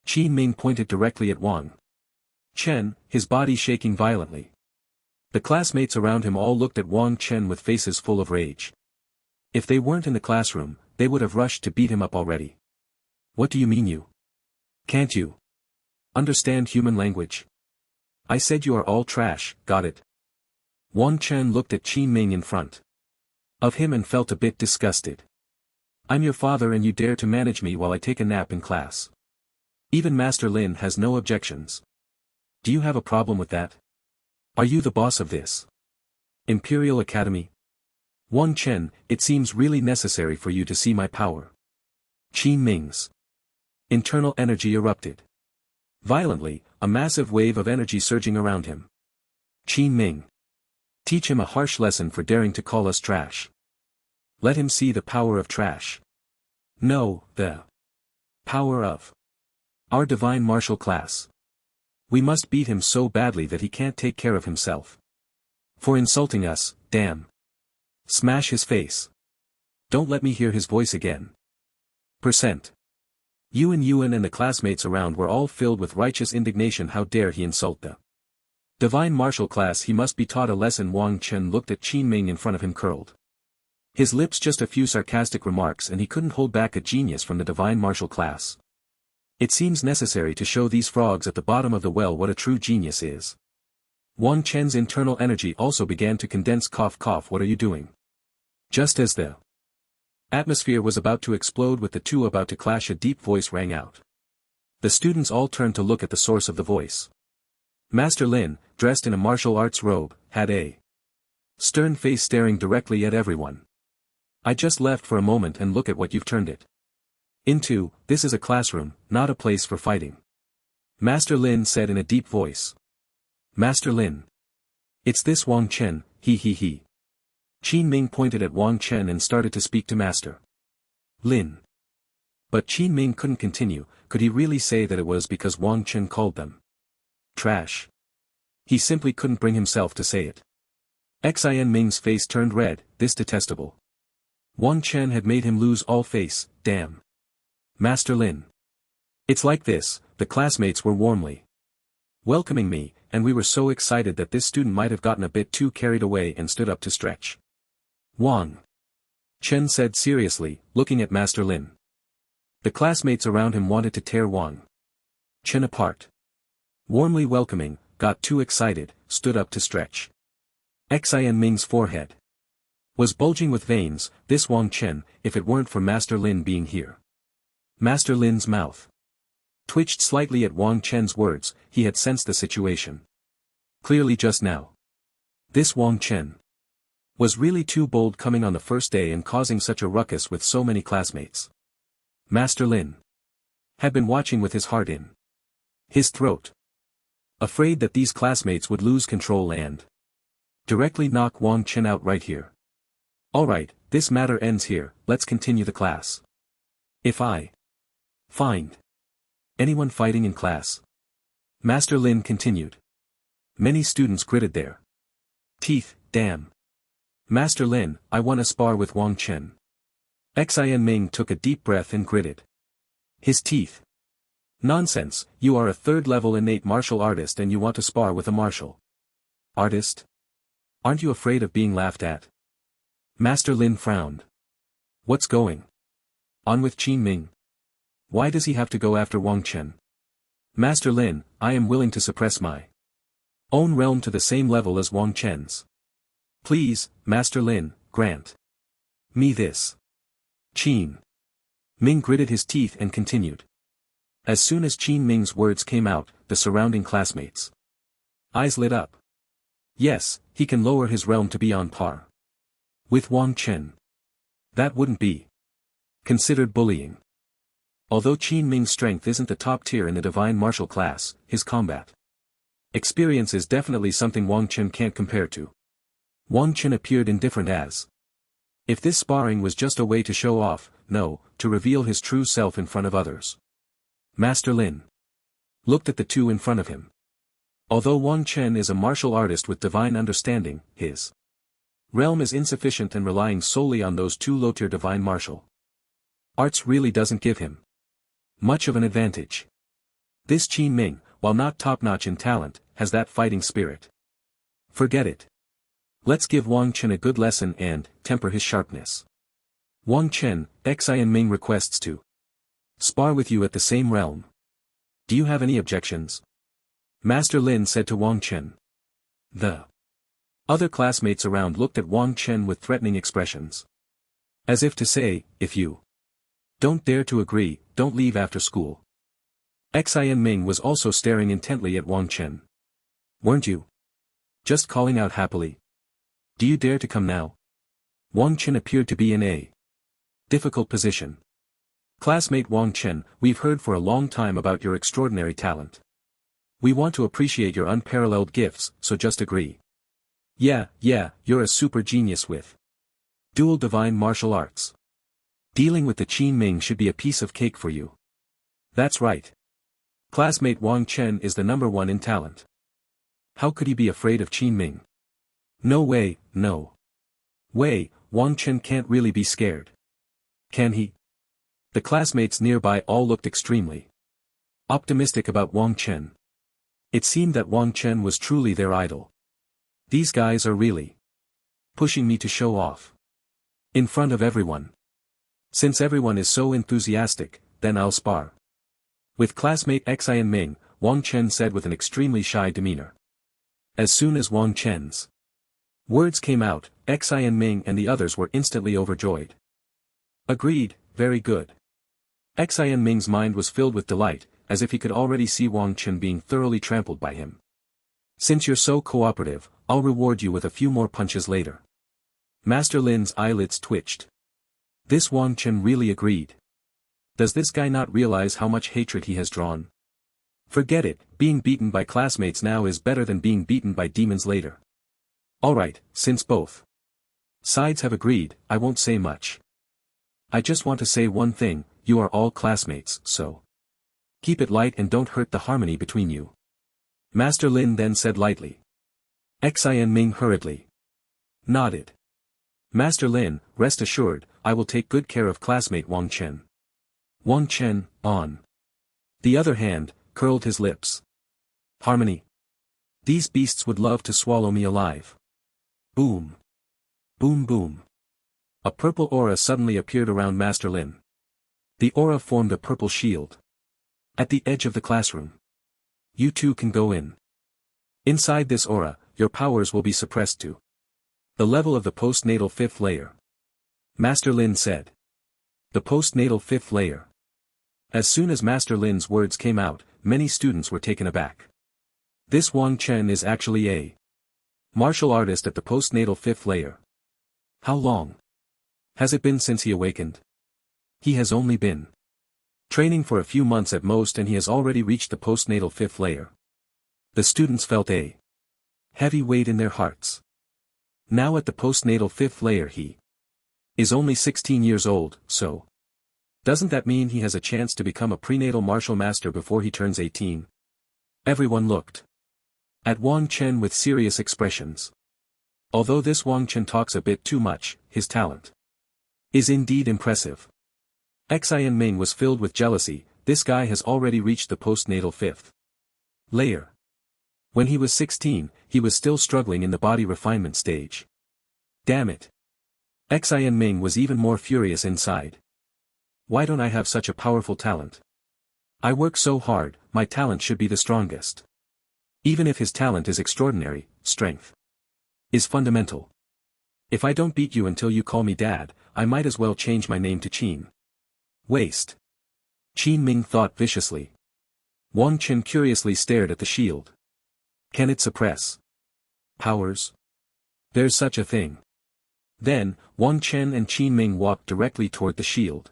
Qin Ming pointed directly at Wang Chen, his body shaking violently. The classmates around him all looked at Wang Chen with faces full of rage. If they weren't in the classroom, they would have rushed to beat him up already. What do you mean you? Can't you understand human language? I said you are all trash, got it? Wang Chen looked at Qin Ming in front of him and felt a bit disgusted. I'm your father and you dare to manage me while I take a nap in class. Even Master Lin has no objections. Do you have a problem with that? Are you the boss of this Imperial Academy? Wang Chen, it seems really necessary for you to see my power. Qin Ming's internal energy erupted violently, a massive wave of energy surging around him. Qin Ming. Teach him a harsh lesson for daring to call us trash. Let him see the power of trash. No, the power of our divine martial class. We must beat him so badly that he can't take care of himself. For insulting us, damn. Smash his face. Don't let me hear his voice again. Percent. Yuan and the classmates around were all filled with righteous indignation. How dare he insult the divine martial class? He must be taught a lesson. Wang Chen looked at Qin Ming in front of him, curled his lips. Just a few sarcastic remarks and he couldn't hold back a genius from the divine martial class. It seems necessary to show these frogs at the bottom of the well what a true genius is. Wang Chen's internal energy also began to condense. Cough cough. What are you doing? Just as the atmosphere was about to explode with the two about to clash, a deep voice rang out. The students all turned to look at the source of the voice. Master Lin, dressed in a martial arts robe, had a stern face staring directly at everyone. I just left for a moment and look at what you've turned it into. This is a classroom, not a place for fighting. Master Lin said in a deep voice. Master Lin. It's this Wang Chen, he. Qin Ming pointed at Wang Chen and started to speak to Master Lin. But Qin Ming couldn't continue. Could he really say that it was because Wang Chen called them trash? He simply couldn't bring himself to say it. Xian Ming's face turned red. This detestable Wang Chen had made him lose all face. Damn. Master Lin. It's like this. The classmates were warmly welcoming me, and we were so excited that this student might have gotten a bit too carried away and stood up to stretch. Wang Chen said seriously, looking at Master Lin. The classmates around him wanted to tear Wang Chen apart. Warmly welcoming, got too excited, stood up to stretch. Xian Ming's forehead was bulging with veins. This Wang Chen, if it weren't for Master Lin being here. Master Lin's mouth twitched slightly at Wang Chen's words. He had sensed the situation clearly just now. This Wang Chen was really too bold, coming on the first day and causing such a ruckus with so many classmates. Master Lin had been watching with his heart in his throat, afraid that these classmates would lose control and directly knock Wang Chen out right here. Alright, this matter ends here. Let's continue the class. If I find anyone fighting in class, Master Lin continued. Many students gritted their teeth. Damn. Master Lin, I want to spar with Wang Chen. Xian Ming took a deep breath and gritted his teeth. Nonsense, you are a third-level innate martial artist and you want to spar with a martial artist? Aren't you afraid of being laughed at? Master Lin frowned. What's going on with Qin Ming? Why does he have to go after Wang Chen? Master Lin, I am willing to suppress my own realm to the same level as Wang Chen's. Please, Master Lin, grant me this. Qin Ming gritted his teeth and continued. As soon as Qin Ming's words came out, the surrounding classmates' eyes lit up. Yes, he can lower his realm to be on par with Wang Chen. That wouldn't be considered bullying. Although Qin Ming's strength isn't the top tier in the divine martial class, his combat experience is definitely something Wang Chen can't compare to. Wang Chen appeared indifferent as if this sparring was just a way to show off, no, to reveal his true self in front of others. Master Lin looked at the two in front of him. Although Wang Chen is a martial artist with divine understanding, his realm is insufficient, and relying solely on those two low-tier divine martial arts really doesn't give him much of an advantage. This Qin Ming, while not top-notch in talent, has that fighting spirit. Forget it. Let's give Wang Chen a good lesson and temper his sharpness. Wang Chen, Xian Ming requests to spar with you at the same realm. Do you have any objections? Master Lin said to Wang Chen. The other classmates around looked at Wang Chen with threatening expressions. As if to say, if you don't dare to agree, don't leave after school. Xian Ming was also staring intently at Wang Chen. Weren't you just calling out happily? Do you dare to come now? Wang Chen appeared to be in a difficult position. Classmate Wang Chen, we've heard for a long time about your extraordinary talent. We want to appreciate your unparalleled gifts, so just agree. Yeah, you're a super genius with dual divine martial arts. Dealing with the Qin Ming should be a piece of cake for you. That's right. Classmate Wang Chen is the #1 in talent. How could he be afraid of Qin Ming? No way, no way, Wang Chen can't really be scared. Can he? The classmates nearby all looked extremely optimistic about Wang Chen. It seemed that Wang Chen was truly their idol. These guys are really pushing me to show off in front of everyone. Since everyone is so enthusiastic, then I'll spar with classmate Xian Ming, Wang Chen said with an extremely shy demeanor. As soon as Wang Chen's words came out, Xian Ming and the others were instantly overjoyed. Agreed, very good. Xian Ming's mind was filled with delight, as if he could already see Wang Chen being thoroughly trampled by him. Since you're so cooperative, I'll reward you with a few more punches later. Master Lin's eyelids twitched. This Wang Chen really agreed. Does this guy not realize how much hatred he has drawn? Forget it, being beaten by classmates now is better than being beaten by demons later. Alright, since both sides have agreed, I won't say much. I just want to say one thing, you are all classmates, so keep it light and don't hurt the harmony between you. Master Lin then said lightly. Xian Ming hurriedly nodded. Master Lin, rest assured, I will take good care of classmate Wang Chen. Wang Chen, on the other hand, curled his lips. Harmony. These beasts would love to swallow me alive. Boom. Boom boom. A purple aura suddenly appeared around Master Lin. The aura formed a purple shield at the edge of the classroom. You two can go in. Inside this aura, your powers will be suppressed to the level of the postnatal 5th layer. Master Lin said. The postnatal 5th layer. As soon as Master Lin's words came out, many students were taken aback. This Wang Chen is actually a martial artist at the postnatal 5th layer. How long has it been since he awakened? He has only been training for a few months at most and he has already reached the postnatal 5th layer. The students felt a heavy weight in their hearts. Now at the postnatal 5th layer he is only 16 years old, so doesn't that mean he has a chance to become a prenatal martial master before he turns 18? Everyone looked at Wang Chen with serious expressions. Although this Wang Chen talks a bit too much, his talent is indeed impressive. Xian Ming was filled with jealousy, this guy has already reached the postnatal 5th layer. When he was 16, he was still struggling in the body refinement stage. Damn it. Xian Ming was even more furious inside. Why don't I have such a powerful talent? I work so hard, my talent should be the strongest. Even if his talent is extraordinary, strength is fundamental. If I don't beat you until you call me dad, I might as well change my name to Qin. Waste. Qin Ming thought viciously. Wang Chen curiously stared at the shield. Can it suppress powers? There's such a thing. Then, Wang Chen and Qin Ming walked directly toward the shield,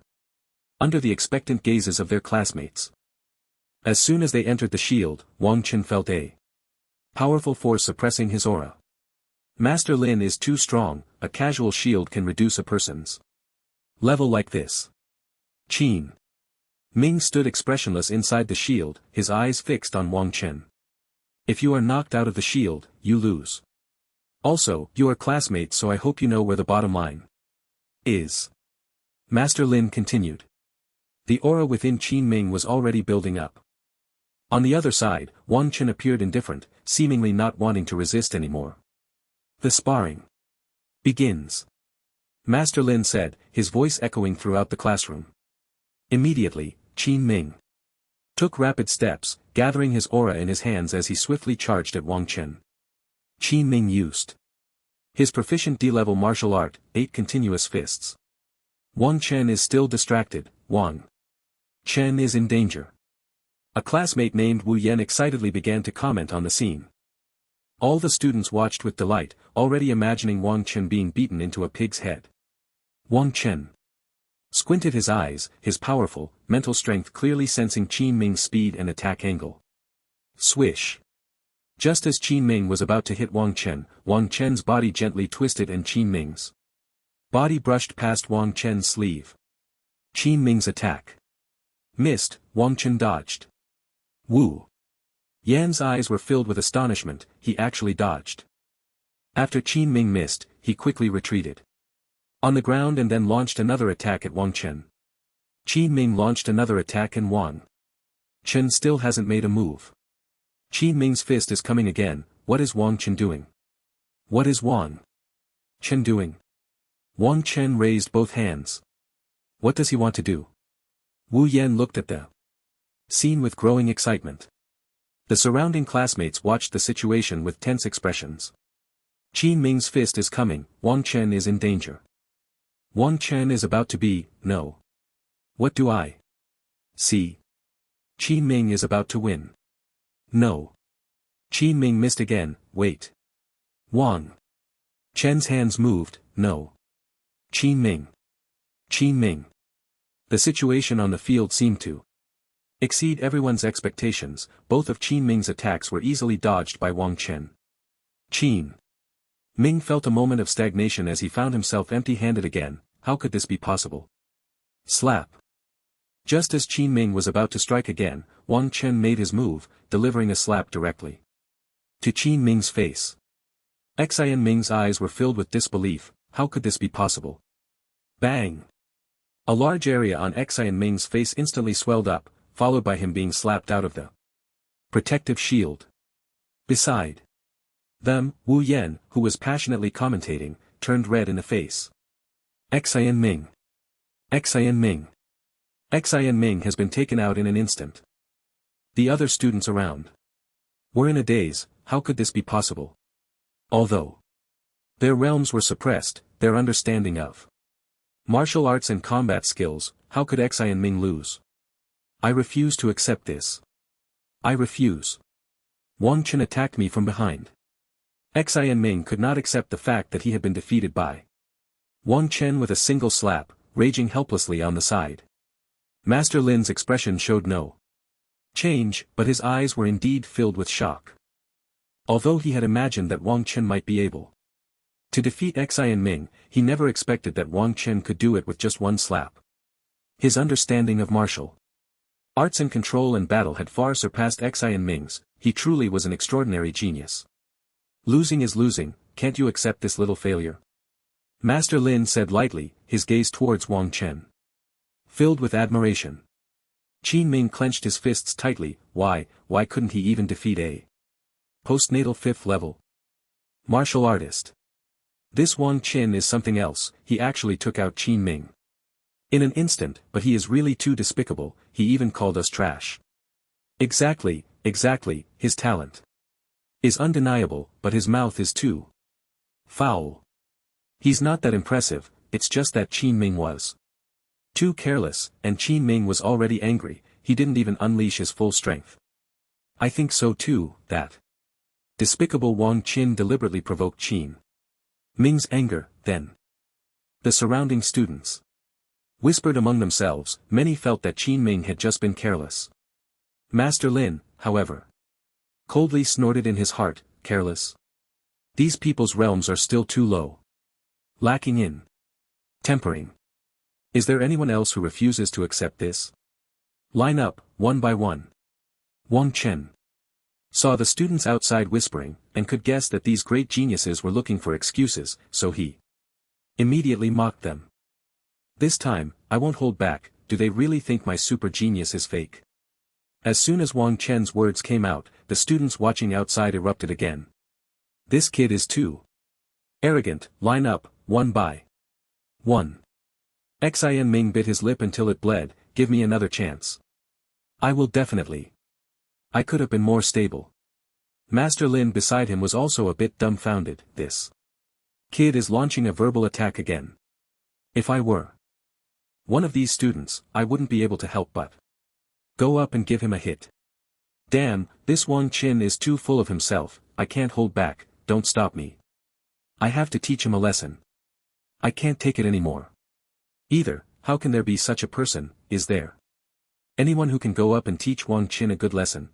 under the expectant gazes of their classmates. As soon as they entered the shield, Wang Chen felt a powerful force suppressing his aura. Master Lin is too strong, a casual shield can reduce a person's level like this. Qin Ming stood expressionless inside the shield, his eyes fixed on Wang Chen. If you are knocked out of the shield, you lose. Also, you are classmates, so I hope you know where the bottom line is. Master Lin continued. The aura within Qin Ming was already building up. On the other side, Wang Chen appeared indifferent, seemingly not wanting to resist anymore. The sparring begins. Master Lin said, his voice echoing throughout the classroom. Immediately, Qin Ming took rapid steps, gathering his aura in his hands as he swiftly charged at Wang Chen. Qin Ming used his proficient D-level martial art, 8 continuous fists. Wang Chen is still distracted, Wang Chen is in danger. A classmate named Wu Yan excitedly began to comment on the scene. All the students watched with delight, already imagining Wang Chen being beaten into a pig's head. Wang Chen squinted his eyes, his powerful, mental strength clearly sensing Qin Ming's speed and attack angle. Swish. Just as Qin Ming was about to hit Wang Chen's body gently twisted and Qin Ming's body brushed past Wang Chen's sleeve. Qin Ming's attack missed, Wang Chen dodged. Wu Yan's eyes were filled with astonishment, he actually dodged. After Qin Ming missed, he quickly retreated. On the ground and then launched another attack at Wang Chen. Qin Ming launched another attack and Wang Chen still hasn't made a move. Qin Ming's fist is coming again. What is Wang Chen doing? What is Wang Chen doing? Wang Chen raised both hands. What does he want to do? Wu Yan looked at the scene with growing excitement. The surrounding classmates watched the situation with tense expressions. Qin Ming's fist is coming, Wang Chen is in danger. Wang Chen is about to be, no. What do I see? Qin Ming is about to win. No. Qin Ming missed again, wait. Wang Chen's hands moved, no. Qin Ming. Qin Ming. The situation on the field seemed to exceed everyone's expectations. Both of Qin Ming's attacks were easily dodged by Wang Chen. Qin Ming felt a moment of stagnation as he found himself empty-handed again. How could this be possible? Slap. Just as Qin Ming was about to strike again, Wang Chen made his move, delivering a slap directly to Qin Ming's face. Xian Ming's eyes were filled with disbelief. How could this be possible? Bang! A large area on Xian Ming's face instantly swelled up, followed by him being slapped out of the protective shield. Beside them, Wu Yan, who was passionately commentating, turned red in the face. Xian Ming. Xian Ming. Xian Ming has been taken out in an instant. The other students around were in a daze. How could this be possible? Although their realms were suppressed, their understanding of martial arts and combat skills, how could Xian Ming lose? I refuse to accept this. I refuse. Wang Chen attacked me from behind. Xian Ming could not accept the fact that he had been defeated by Wang Chen with a single slap, raging helplessly on the side. Master Lin's expression showed no change, but his eyes were indeed filled with shock. Although he had imagined that Wang Chen might be able to defeat Xian Ming, he never expected that Wang Chen could do it with just one slap. His understanding of martial arts and control and battle had far surpassed Xian Ming's. He truly was an extraordinary genius. Losing is losing, can't you accept this little failure? Master Lin said lightly, his gaze towards Wang Chen filled with admiration. Qin Ming clenched his fists tightly. Why couldn't he even defeat a postnatal 5th level martial artist? This Wang Chen is something else. He actually took out Qin Ming in an instant, but he is really too despicable. He even called us trash. Exactly, his talent is undeniable, but his mouth is too foul. He's not that impressive, it's just that Qin Ming was too careless, and Qin Ming was already angry. He didn't even unleash his full strength. I think so too. That despicable Wang Chen deliberately provoked Qin Ming's anger. Then the surrounding students whispered among themselves. Many felt that Qin Ming had just been careless. Master Lin, however, coldly snorted in his heart, careless? These people's realms are still too low. Lacking in tempering. Is there anyone else who refuses to accept this? Line up, one by one. Wang Chen saw the students outside whispering, and could guess that these great geniuses were looking for excuses, so he immediately mocked them. This time, I won't hold back. Do they really think my super genius is fake? As soon as Wang Chen's words came out, the students watching outside erupted again. This kid is too arrogant. Line up, one by one. Xian Ming bit his lip until it bled. Give me another chance. I will definitely. I could have been more stable. Master Lin beside him was also a bit dumbfounded. This kid is launching a verbal attack again. If I were one of these students, I wouldn't be able to help but go up and give him a hit. Damn, this Wang Chen is too full of himself. I can't hold back. Don't stop me. I have to teach him a lesson. I can't take it anymore. Either, how can there be such a person? Is there anyone who can go up and teach Wang Chen a good lesson?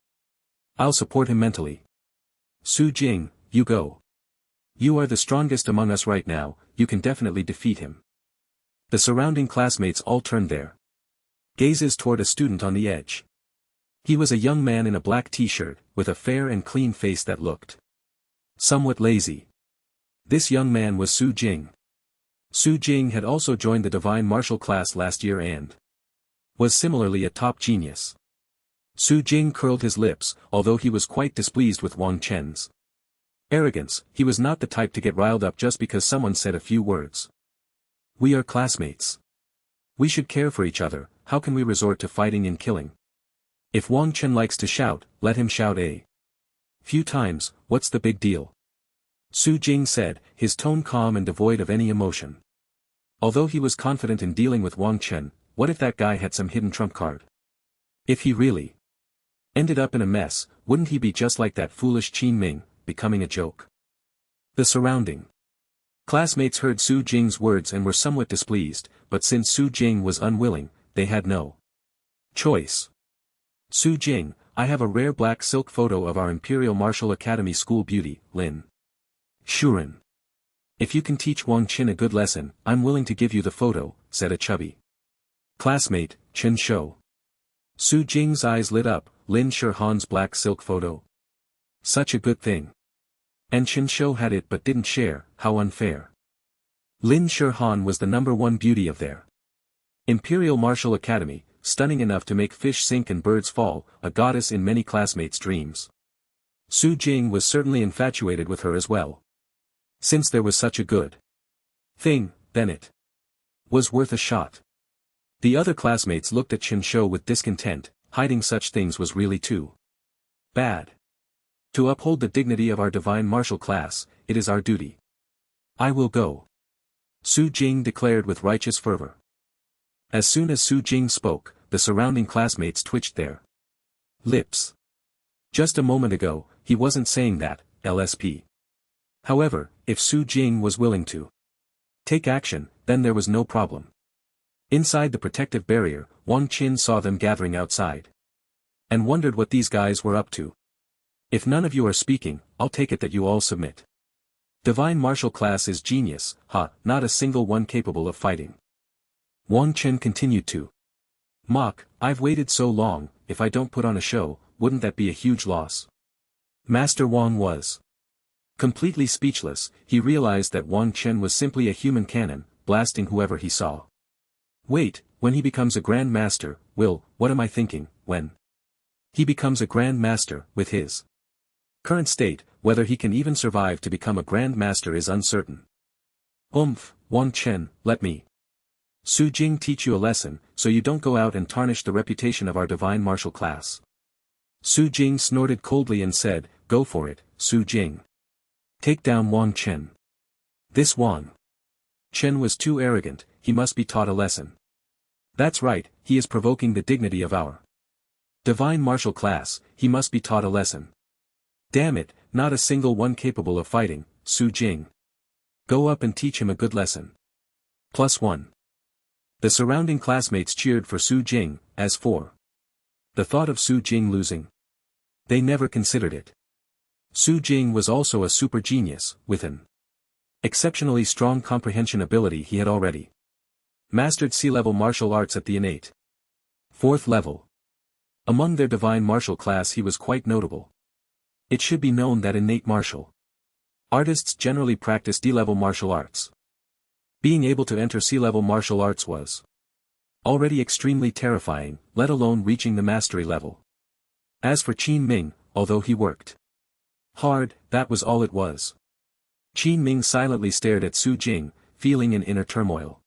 I'll support him mentally. Su Jing, you go. You are the strongest among us right now, you can definitely defeat him. The surrounding classmates all turned their gazes toward a student on the edge. He was a young man in a black t-shirt, with a fair and clean face that looked somewhat lazy. This young man was Su Jing. Su Jing had also joined the divine martial class last year and was similarly a top genius. Su Jing curled his lips, although he was quite displeased with Wang Chen's arrogance. He was not the type to get riled up just because someone said a few words. We are classmates. We should care for each other. How can we resort to fighting and killing? If Wang Chen likes to shout, let him shout a few times. What's the big deal? Su Jing said, his tone calm and devoid of any emotion. Although he was confident in dealing with Wang Chen, what if that guy had some hidden trump card? If he really ended up in a mess, wouldn't he be just like that foolish Qin Ming, becoming a joke? The surrounding classmates heard Su Jing's words and were somewhat displeased, but since Su Jing was unwilling, they had no choice. Su Jing, I have a rare black silk photo of our Imperial Martial Academy school beauty, Lin Shuren. If you can teach Wang Chen a good lesson, I'm willing to give you the photo, said a chubby classmate, Chen Shou. Su Jing's eyes lit up. Lin Shuren's black silk photo. Such a good thing. And Chen Shou had it but didn't share, how unfair. Lin Shuren was the #1 beauty of their Imperial Martial Academy, stunning enough to make fish sink and birds fall, a goddess in many classmates' dreams. Su Jing was certainly infatuated with her as well. Since there was such a good thing, then it was worth a shot. The other classmates looked at Chen Shou with discontent. Hiding such things was really too bad. To uphold the dignity of our divine martial class, it is our duty. I will go. Su Jing declared with righteous fervor. As soon as Su Jing spoke, the surrounding classmates twitched their lips. Just a moment ago, he wasn't saying that, LSP. However, if Su Jing was willing to take action, then there was no problem. Inside the protective barrier, Wang Qin saw them gathering outside. And wondered what these guys were up to. If none of you are speaking, I'll take it that you all submit. Divine martial class is genius, not a single one capable of fighting. Wang Chen continued to mock, I've waited so long, if I don't put on a show, wouldn't that be a huge loss? Master Wang was completely speechless. He realized that Wang Chen was simply a human cannon, blasting whoever he saw. Wait, when he becomes a Grand Master, what am I thinking, when he becomes a Grand Master, with his current state, whether he can even survive to become a Grand Master is uncertain. Wang Chen, let me Su Jing teach you a lesson, so you don't go out and tarnish the reputation of our divine martial class. Su Jing snorted coldly and said, go for it, Su Jing. Take down Wang Chen. This Wang Chen was too arrogant, he must be taught a lesson. That's right, he is provoking the dignity of our divine martial class, he must be taught a lesson. Damn it, not a single one capable of fighting, Su Jing. Go up and teach him a good lesson. +1. The surrounding classmates cheered for Su Jing. As for the thought of Su Jing losing, they never considered it. Su Jing was also a super genius, with an exceptionally strong comprehension ability. He had already mastered sea-level martial arts at the innate 4th level. Among their divine martial class he was quite notable. It should be known that innate martial artists generally practice D-level martial arts. Being able to enter C-level martial arts was already extremely terrifying, let alone reaching the mastery level. As for Qin Ming, although he worked hard, that was all it was. Qin Ming silently stared at Su Jing, feeling an inner turmoil.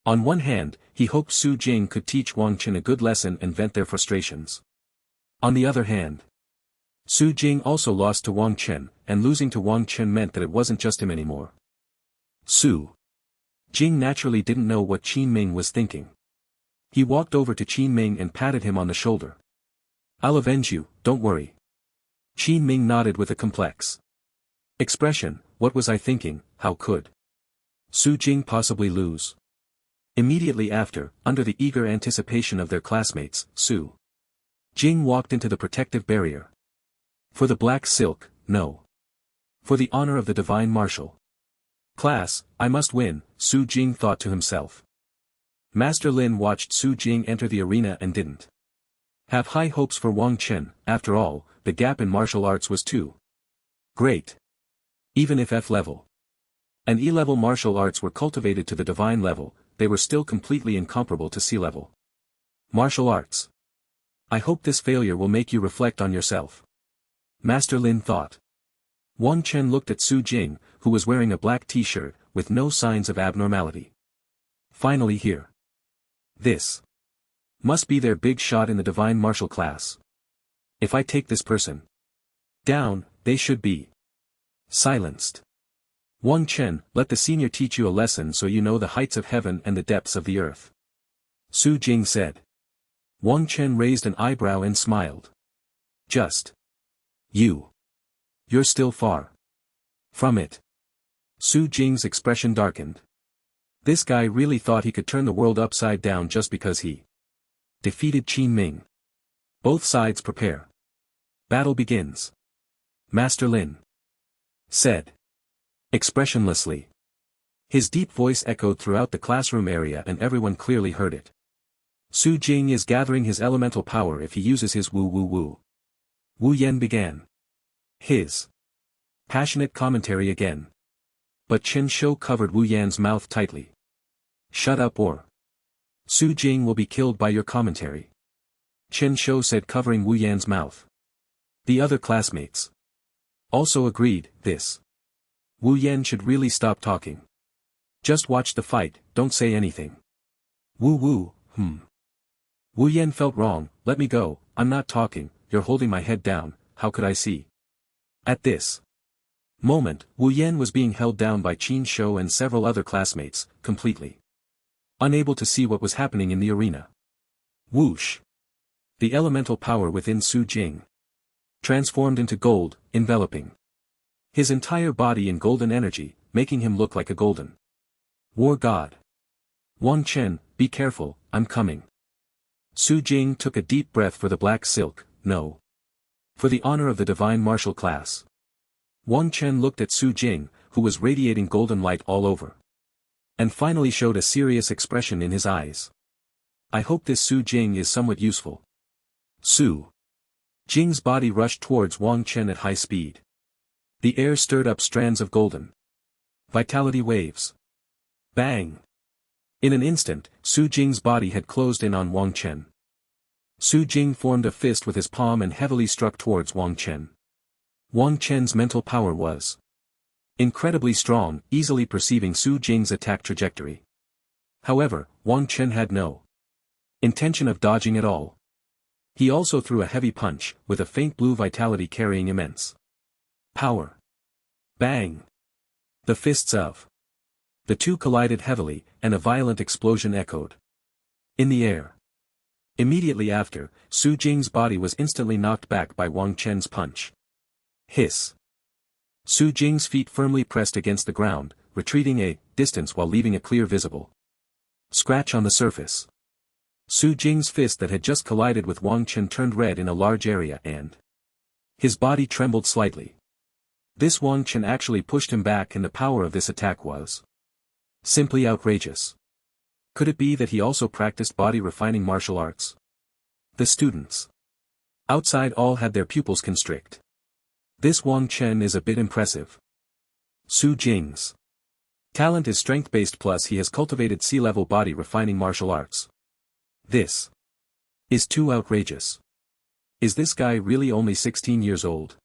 On one hand, he hoped Su Jing could teach Wang Chen a good lesson and vent their frustrations. On the other hand, Su Jing also lost to Wang Chen, and losing to Wang Chen meant that it wasn't just him anymore. Su Jing naturally didn't know what Qin Ming was thinking. He walked over to Qin Ming and patted him on the shoulder. I'll avenge you, don't worry. Qin Ming nodded with a complex expression. What was I thinking, how could Su Jing possibly lose? Immediately after, under the eager anticipation of their classmates, Su Jing walked into the protective barrier. For the black silk, no. For the honor of the divine martial class, I must win, Su Jing thought to himself. Master Lin watched Su Jing enter the arena and didn't have high hopes for Wang Chen. After all, the gap in martial arts was too great. Even if F level And E-level martial arts were cultivated to the divine level, they were still completely incomparable to C-level martial arts. I hope this failure will make you reflect on yourself. Master Lin thought. Wang Chen looked at Su Jing, who was wearing a black t-shirt, with no signs of abnormality. Finally here. This must be their big shot in the divine martial class. If I take this person down, they should be silenced. Wang Chen, let the senior teach you a lesson so you know the heights of heaven and the depths of the earth. Su Jing said. Wang Chen raised an eyebrow and smiled. Just you're still far from it. Su Jing's expression darkened. This guy really thought he could turn the world upside down just because he defeated Qin Ming. Both sides prepare. Battle begins. Master Lin said expressionlessly. His deep voice echoed throughout the classroom area and everyone clearly heard it. Su Jing is gathering his elemental power if he uses his Wu. Wu Yan began his passionate commentary again. But Chen Shou covered Wu Yan's mouth tightly. Shut up or Su Jing will be killed by your commentary. Chen Shou said, covering Wu Yan's mouth. The other classmates also agreed, this Wu Yan should really stop talking. Just watch the fight, don't say anything. Wu, Wu Yan felt wrong, let me go, I'm not talking, you're holding my head down, how could I see? At this moment, Wu Yan was being held down by Qin Shou and several other classmates, completely unable to see what was happening in the arena. Whoosh! The elemental power within Su Jing transformed into gold, enveloping his entire body in golden energy, making him look like a golden war god. Wang Chen, be careful, I'm coming. Su Jing took a deep breath for the black silk, no. For the honor of the divine martial class. Wang Chen looked at Su Jing, who was radiating golden light all over. And finally showed a serious expression in his eyes. I hope this Su Jing is somewhat useful. Su Jing's body rushed towards Wang Chen at high speed. The air stirred up strands of golden vitality waves. Bang! In an instant, Su Jing's body had closed in on Wang Chen. Su Jing formed a fist with his palm and heavily struck towards Wang Chen. Wang Chen's mental power was incredibly strong, easily perceiving Su Jing's attack trajectory. However, Wang Chen had no intention of dodging at all. He also threw a heavy punch, with a faint blue vitality carrying immense power. Bang! The fists of the two collided heavily, and a violent explosion echoed in the air. Immediately after, Su Jing's body was instantly knocked back by Wang Chen's punch. Hiss! Su Jing's feet firmly pressed against the ground, retreating a distance while leaving a clear visible scratch on the surface. Su Jing's fist that had just collided with Wang Chen turned red in a large area and his body trembled slightly. This Wang Chen actually pushed him back, and the power of this attack was simply outrageous. Could it be that he also practiced body refining martial arts? The students outside all had their pupils constrict. This Wang Chen is a bit impressive. Su Jing's talent is strength-based, plus he has cultivated C-level body refining martial arts. This is too outrageous. Is this guy really only 16 years old?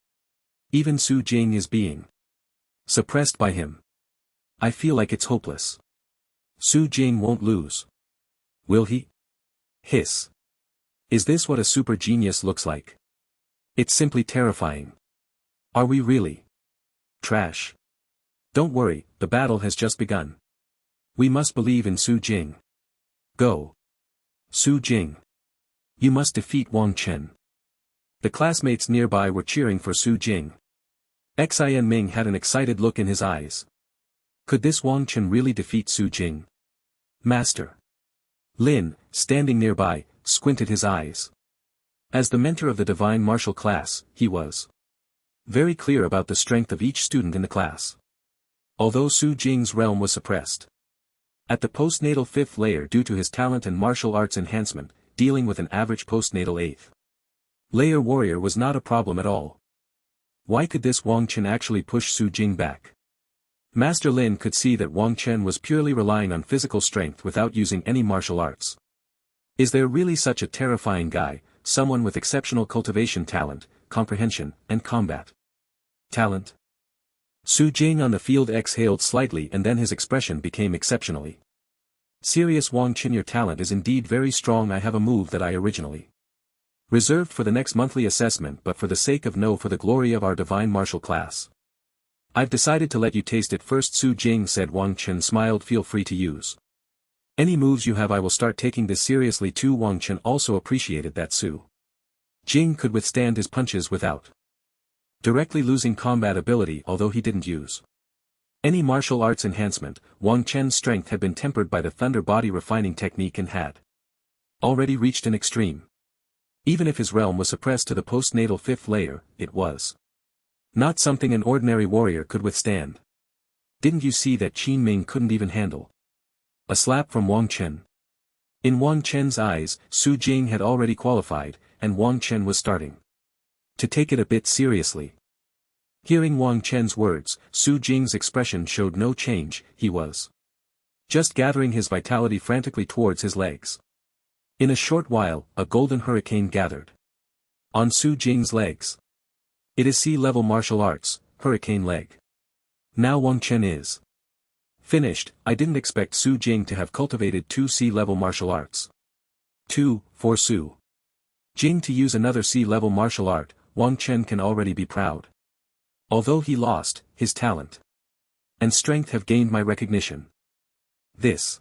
Even Su Jing is being suppressed by him. I feel like it's hopeless. Su Jing won't lose. Will he? Hiss. Is this what a super genius looks like? It's simply terrifying. Are we really trash? Don't worry, the battle has just begun. We must believe in Su Jing. Go. Su Jing. You must defeat Wang Chen. The classmates nearby were cheering for Su Jing. Xian Ming had an excited look in his eyes. Could this Wang Chen really defeat Su Jing? Master Lin, standing nearby, squinted his eyes. As the mentor of the divine martial class, he was very clear about the strength of each student in the class. Although Su Jing's realm was suppressed at the postnatal 5th layer due to his talent and martial arts enhancement, dealing with an average postnatal 8th layer warrior was not a problem at all. Why could this Wang Chen actually push Su Jing back? Master Lin could see that Wang Chen was purely relying on physical strength without using any martial arts. Is there really such a terrifying guy, someone with exceptional cultivation talent, comprehension, and combat talent? Su Jing on the field exhaled slightly and then his expression became exceptionally serious. Wang Chen, your talent is indeed very strong. I have a move that I originally reserved for the next monthly assessment, but for the sake of for the glory of our divine martial class, I've decided to let you taste it first. Su Jing said. Wang Chen smiled. Feel free to use any moves you have. I will start taking this seriously too. Wang Chen also appreciated that Su Jing could withstand his punches without directly losing combat ability. Although he didn't use any martial arts enhancement, Wang Chen's strength had been tempered by the thunder body refining technique and had already reached an extreme. Even if his realm was suppressed to the postnatal 5th layer, it was not something an ordinary warrior could withstand. Didn't you see that Qin Ming couldn't even handle a slap from Wang Chen? In Wang Chen's eyes, Su Jing had already qualified, and Wang Chen was starting to take it a bit seriously. Hearing Wang Chen's words, Su Jing's expression showed no change. He was just gathering his vitality frantically towards his legs. In a short while, a golden hurricane gathered on Su Jing's legs. It is sea-level martial arts, hurricane leg. Now Wang Chen is finished. I didn't expect Su Jing to have cultivated 2 sea-level martial arts. 2, for Su Jing to use another sea-level martial art, Wang Chen can already be proud. Although he lost, his talent and strength have gained my recognition. This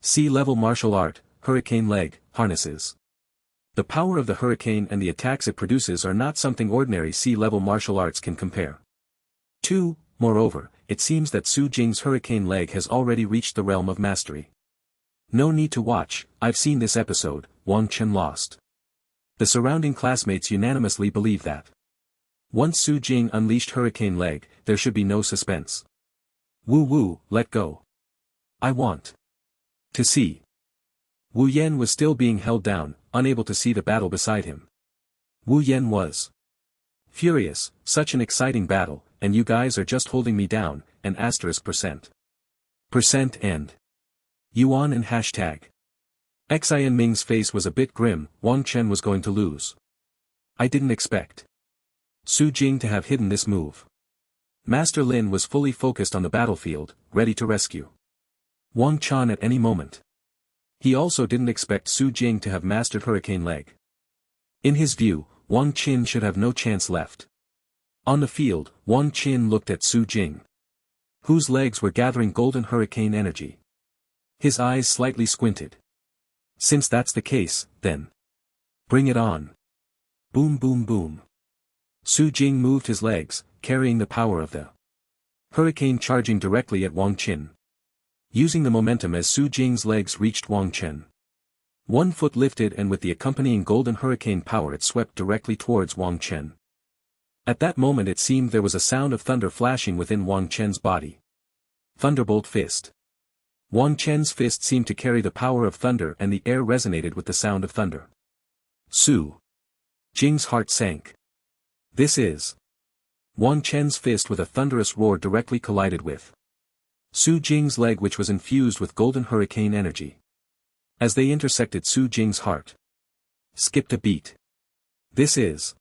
sea-level martial art, hurricane leg, harnesses the power of the hurricane, and the attacks it produces are not something ordinary sea-level martial arts can compare to. Moreover, it seems that Su Jing's hurricane leg has already reached the realm of mastery. No need to watch, I've seen this episode. Wang Chen lost. The surrounding classmates unanimously believe that once Su Jing unleashed hurricane leg, there should be no suspense. Woo, let go. I want to see. Wu Yan was still being held down, unable to see the battle beside him. Wu Yan was furious. Such an exciting battle, and you guys are just holding me down, and %. And Yuan and hashtag. Xian Ming's face was a bit grim. Wang Chen was going to lose. I didn't expect Su Jing to have hidden this move. Master Lin was fully focused on the battlefield, ready to rescue Wang Chen at any moment. He also didn't expect Su Jing to have mastered hurricane leg. In his view, Wang Qin should have no chance left. On the field, Wang Qin looked at Su Jing, whose legs were gathering golden hurricane energy. His eyes slightly squinted. Since that's the case, then bring it on. Boom boom boom. Su Jing moved his legs, carrying the power of the hurricane charging directly at Wang Qin. Using the momentum as Su Jing's legs reached Wang Chen. One foot lifted, and with the accompanying golden hurricane power it swept directly towards Wang Chen. At that moment it seemed there was a sound of thunder flashing within Wang Chen's body. Thunderbolt fist. Wang Chen's fist seemed to carry the power of thunder, and the air resonated with the sound of thunder. Su Jing's heart sank. This is Wang Chen's fist with a thunderous roar directly collided with Su Jing's leg, which was infused with golden hurricane energy. As they intersected, Su Jing's heart skipped a beat. This is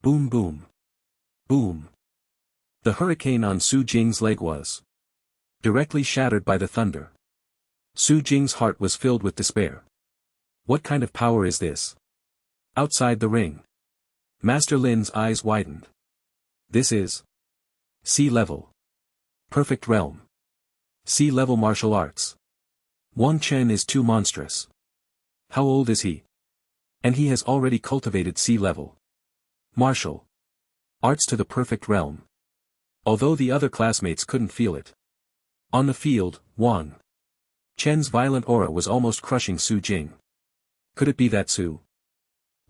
boom boom. Boom. The hurricane on Su Jing's leg was directly shattered by the thunder. Su Jing's heart was filled with despair. What kind of power is this? Outside the ring, Master Lin's eyes widened. This is sea level. Perfect realm. Sea level martial arts. Wang Chen is too monstrous. How old is he? And he has already cultivated sea level martial arts to the perfect realm. Although the other classmates couldn't feel it. On the field, Wang Chen's violent aura was almost crushing Su Jing. Could it be that Su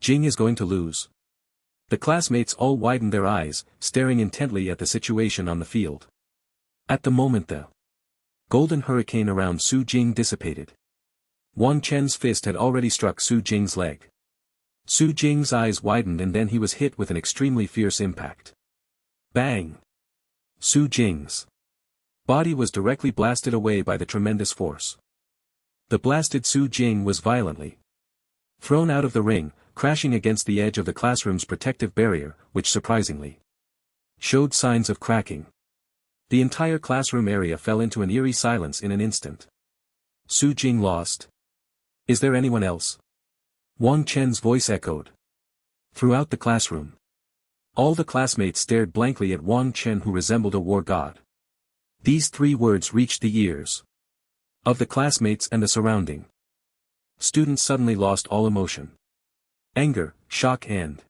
Jing is going to lose? The classmates all widened their eyes, staring intently at the situation on the field. At the moment the golden hurricane around Su Jing dissipated. Wang Chen's fist had already struck Su Jing's leg. Su Jing's eyes widened, and then he was hit with an extremely fierce impact. Bang! Su Jing's body was directly blasted away by the tremendous force. The blasted Su Jing was violently thrown out of the ring, crashing against the edge of the classroom's protective barrier, which surprisingly showed signs of cracking. The entire classroom area fell into an eerie silence in an instant. Su Jing lost? Is there anyone else? Wang Chen's voice echoed throughout the classroom. All the classmates stared blankly at Wang Chen, who resembled a war god. These 3 words reached the ears of the classmates and the surrounding students suddenly lost all emotion. Anger, shock and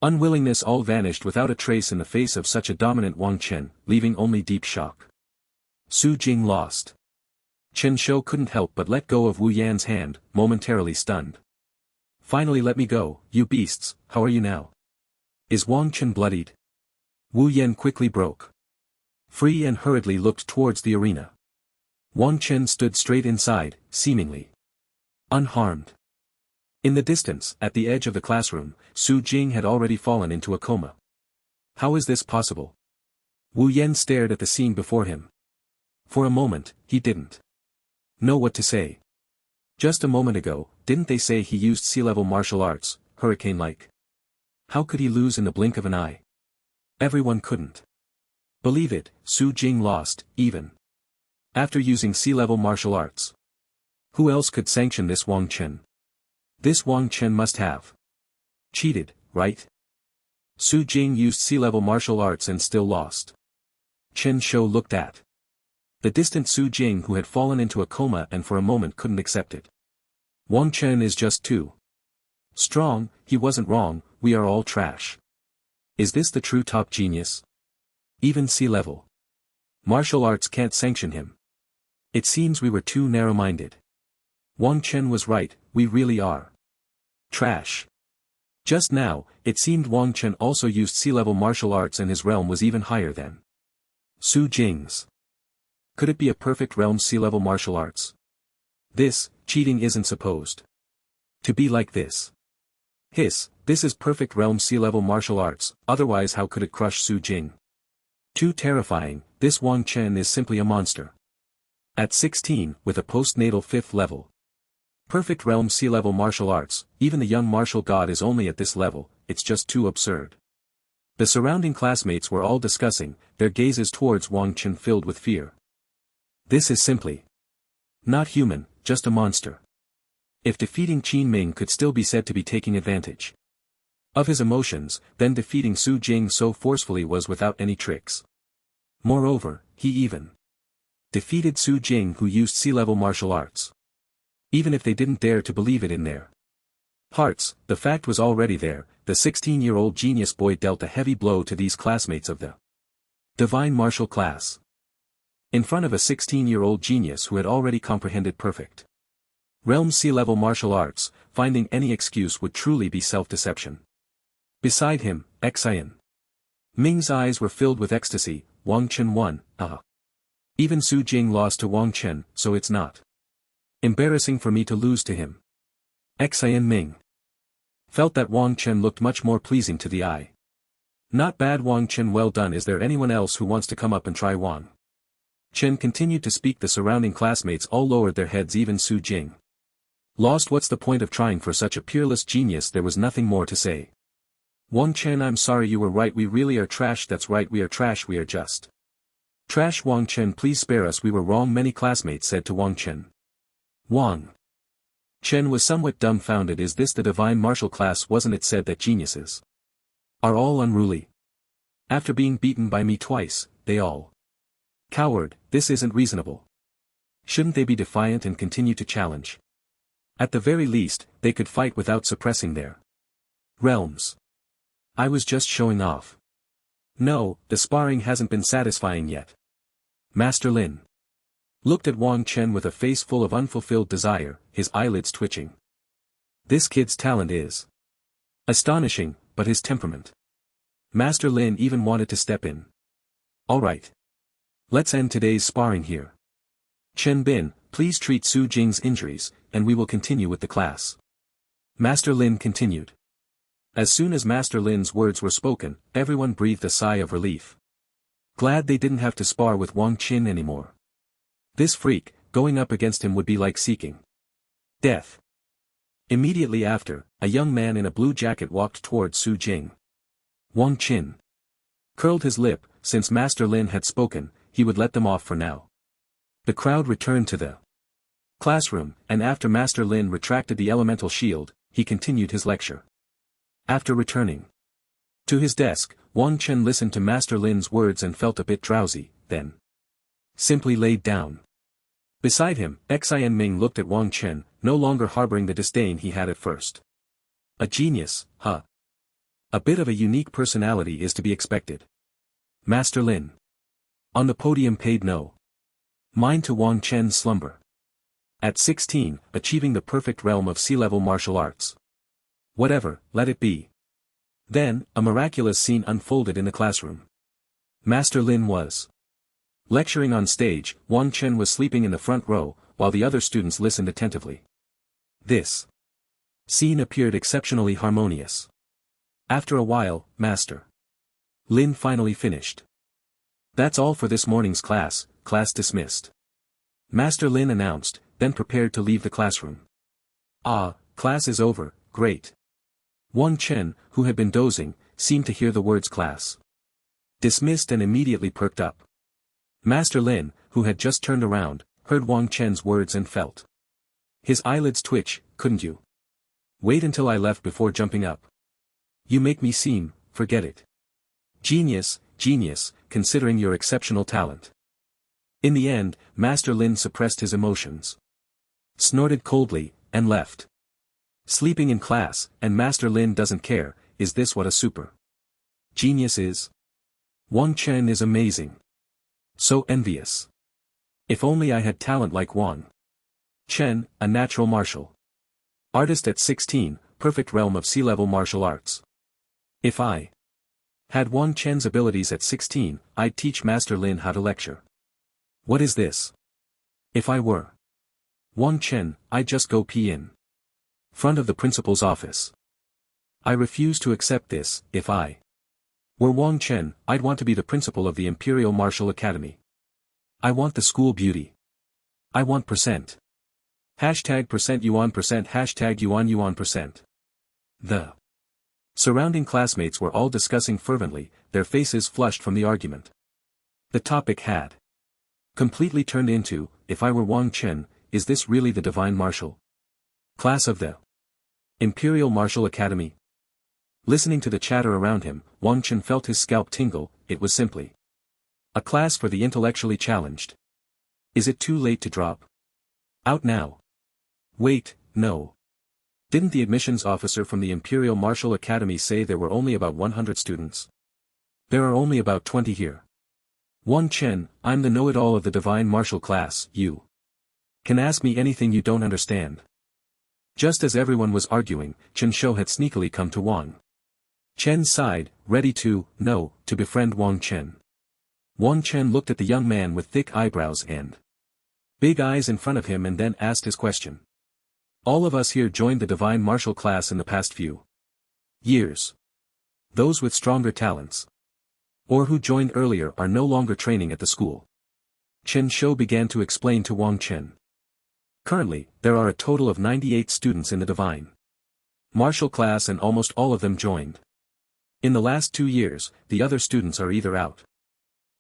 unwillingness all vanished without a trace in the face of such a dominant Wang Chen, leaving only deep shock. Su Jing lost. Chen Shou couldn't help but let go of Wu Yan's hand, momentarily stunned. Finally, let me go, you beasts. How are you now? Is Wang Chen bloodied? Wu Yan quickly broke free and hurriedly looked towards the arena. Wang Chen stood straight inside, seemingly unharmed. In the distance, at the edge of the classroom, Su Jing had already fallen into a coma. How is this possible? Wu Yan stared at the scene before him. For a moment, he didn't know what to say. Just a moment ago, didn't they say he used sea-level martial arts, hurricane-like? How could he lose in the blink of an eye? Everyone couldn't believe it. Su Jing lost, even after using sea-level martial arts. Who else could sanction this Wang Chen? This Wang Chen must have cheated, right? Su Jing used sea-level martial arts and still lost. Chen Shou looked at the distant Su Jing, who had fallen into a coma and for a moment couldn't accept it. Wang Chen is just too strong. He wasn't wrong, we are all trash. Is this the true top genius? Even sea-level martial arts can't sanction him. It seems we were too narrow-minded. Wang Chen was right, we really are trash. Just now, it seemed Wang Chen also used sea-level martial arts and his realm was even higher than Su Jing's. Could it be a perfect realm sea-level martial arts? This, cheating isn't supposed to be like this. This is perfect realm sea-level martial arts, otherwise how could it crush Su Jing? Too terrifying, this Wang Chen is simply a monster. At 16, with a postnatal 5th level perfect realm sea-level martial arts, even the young martial god is only at this level, it's just too absurd. The surrounding classmates were all discussing, their gazes towards Wang Chen filled with fear. This is simply not human, just a monster. If defeating Qin Ming could still be said to be taking advantage of his emotions, then defeating Su Jing so forcefully was without any tricks. Moreover, he even defeated Su Jing, who used sea-level martial arts. Even if they didn't dare to believe it in their hearts, the fact was already there. The 16-year-old genius boy dealt a heavy blow to these classmates of the divine martial class. In front of a 16-year-old genius who had already comprehended perfect realm sea-level martial arts, finding any excuse would truly be self-deception. Beside him, Xian Ming's eyes were filled with ecstasy. Wang Chen won, Even Su Jing lost to Wang Chen, so it's not embarrassing for me to lose to him. Xian Ming felt that Wang Chen looked much more pleasing to the eye. Not bad, Wang Chen, well done. Is there anyone else who wants to come up and try? Wang Chen continued to speak. The surrounding classmates all lowered their heads, even Su Jing lost. What's the point of trying for such a peerless genius? There was nothing more to say. Wang Chen, I'm sorry, you were right, we really are trash. That's right, we are trash, we are just trash. Wang Chen, please spare us, we were wrong, many classmates said to Wang Chen. Wang Chen was somewhat dumbfounded. Is this the divine martial class? Wasn't it said that geniuses are all unruly? After being beaten by me twice, they all cowered. This isn't reasonable. Shouldn't they be defiant and continue to challenge? At the very least, they could fight without suppressing their realms. I was just showing off. No, the sparring hasn't been satisfying yet. Master Lin looked at Wang Chen with a face full of unfulfilled desire, his eyelids twitching. This kid's talent is astonishing, but his temperament. Master Lin even wanted to step in. Alright. Let's end today's sparring here. Chen Bin, please treat Su Jing's injuries, and we will continue with the class. Master Lin continued. As soon as Master Lin's words were spoken, everyone breathed a sigh of relief. Glad they didn't have to spar with Wang Qin anymore. This freak, going up against him would be like seeking death. Immediately after, a young man in a blue jacket walked toward Su Jing. Wang Qin curled his lip. Since Master Lin had spoken, he would let them off for now. The crowd returned to the classroom, and after Master Lin retracted the elemental shield, he continued his lecture. After returning to his desk, Wang Chen listened to Master Lin's words and felt a bit drowsy, then simply laid down. Beside him, Xian Ming looked at Wang Chen, no longer harboring the disdain he had at first. A genius, huh? A bit of a unique personality is to be expected. Master Lin on the podium paid no mind to Wang Chen's slumber. At 16, achieving the perfect realm of sea-level martial arts. Whatever, let it be. Then, a miraculous scene unfolded in the classroom. Master Lin was lecturing on stage. Wang Chen was sleeping in the front row, while the other students listened attentively. This scene appeared exceptionally harmonious. After a while, Master Lin finally finished. That's all for this morning's class dismissed. Master Lin announced, then prepared to leave the classroom. Ah, class is over, great. Wang Chen, who had been dozing, seemed to hear the words class dismissed and immediately perked up. Master Lin, who had just turned around, heard Wang Chen's words and felt his eyelids twitch. Couldn't you wait until I left before jumping up? You make me seem, forget it. Genius, considering your exceptional talent. In the end, Master Lin suppressed his emotions, snorted coldly, and left. Sleeping in class, and Master Lin doesn't care. Is this what a super genius is? Wang Chen is amazing. So envious. If only I had talent like Wang Chen, a natural martial artist at 16, perfect realm of sea-level martial arts. If I had Wang Chen's abilities at 16, I'd teach Master Lin how to lecture. What is this? If I were Wang Chen, I'd just go pee in front of the principal's office. I refuse to accept this. If I were Wang Chen, I'd want to be the principal of the Imperial Martial Academy. I want the school beauty. I want %. #% yuan %. #yuan %. The surrounding classmates were all discussing fervently, their faces flushed from the argument. The topic had completely turned into, if I were Wang Chen, is this really the divine martial class of the Imperial Martial Academy? Listening to the chatter around him, Wang Chen felt his scalp tingle. It was simply a class for the intellectually challenged. Is it too late to drop out now? Wait, no. Didn't the admissions officer from the Imperial Martial Academy say there were only about 100 students? There are only about 20 here. Wang Chen, I'm the know-it-all of the divine martial class. You can ask me anything you don't understand. Just as everyone was arguing, Chen Shou had sneakily come to Wang Chen's side, ready to befriend Wang Chen. Wang Chen looked at the young man with thick eyebrows and big eyes in front of him and then asked his question. All of us here joined the divine martial class in the past few years. Those with stronger talents, or who joined earlier, are no longer training at the school. Chen Shou began to explain to Wang Chen. Currently, there are a total of 98 students in the divine martial class and almost all of them joined. In the last 2 years, the other students are either out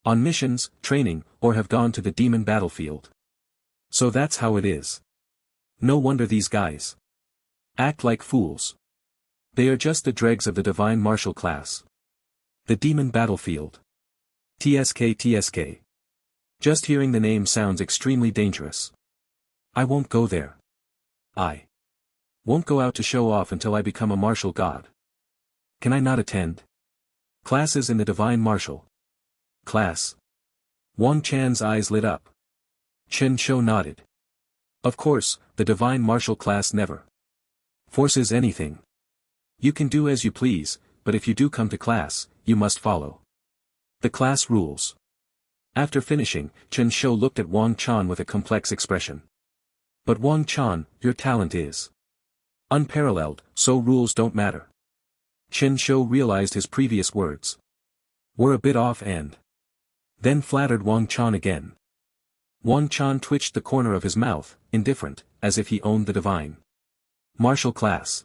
on missions, training, or have gone to the demon battlefield. So that's how it is. No wonder these guys act like fools. They are just the dregs of the divine martial class. The demon battlefield. TSK. Just hearing the name sounds extremely dangerous. I won't go there. I won't go out to show off until I become a martial god. Can I not attend classes in the divine martial class? Wang Chan's eyes lit up. Chen Shou nodded. Of course, the divine martial class never forces anything. You can do as you please, but if you do come to class, you must follow the class rules. After finishing, Chen Shou looked at Wang Chan with a complex expression. But Wang Chan, your talent is unparalleled, so rules don't matter. Chen Shou realized his previous words were a bit off and Then flattered Wang Chan again. Wang Chan twitched the corner of his mouth, indifferent, as if he owned the divine martial class.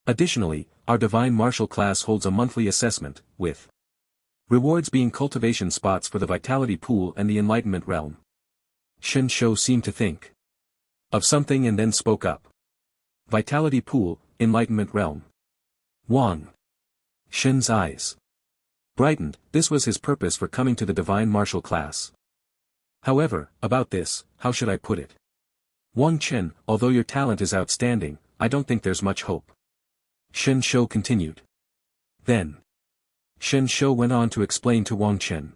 Additionally, our divine martial class holds a monthly assessment, with rewards being cultivation spots for the vitality pool and the enlightenment realm. Shen Shou seemed to think of something and then spoke up. Vitality pool, enlightenment realm. Wang Shen's eyes brightened. This was his purpose for coming to the divine martial class. However, about this, how should I put it? Wang Chen, although your talent is outstanding, I don't think there's much hope. Shen Shou continued. Then Shen Shou went on to explain to Wang Chen.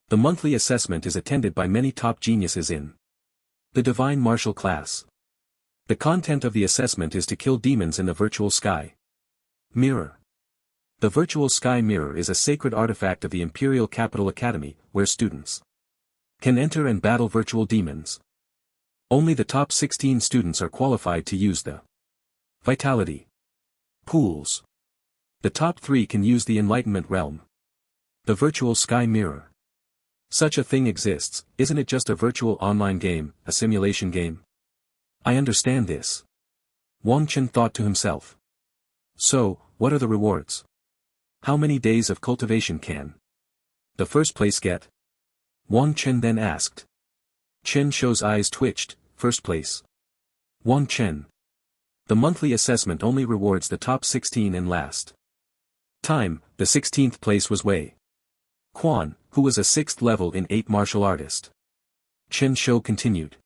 The monthly assessment is attended by many top geniuses in the divine martial class. The content of the assessment is to kill demons in the virtual sky mirror. The virtual sky mirror is a sacred artifact of the Imperial Capital Academy, where students can enter and battle virtual demons. Only the top 16 students are qualified to use the vitality pools. The top 3 can use the enlightenment realm. The virtual sky mirror. Such a thing exists, isn't it just a virtual online game, a simulation game? I understand this. Wang Chen thought to himself. So, what are the rewards? How many days of cultivation can the first place get? Wang Chen then asked. Chen Shou's eyes twitched. First place. Wang Chen. The monthly assessment only rewards the top 16 and last time, the 16th place was Wei Quan, who was a 6th level in 8 martial artist. Chen Shou continued.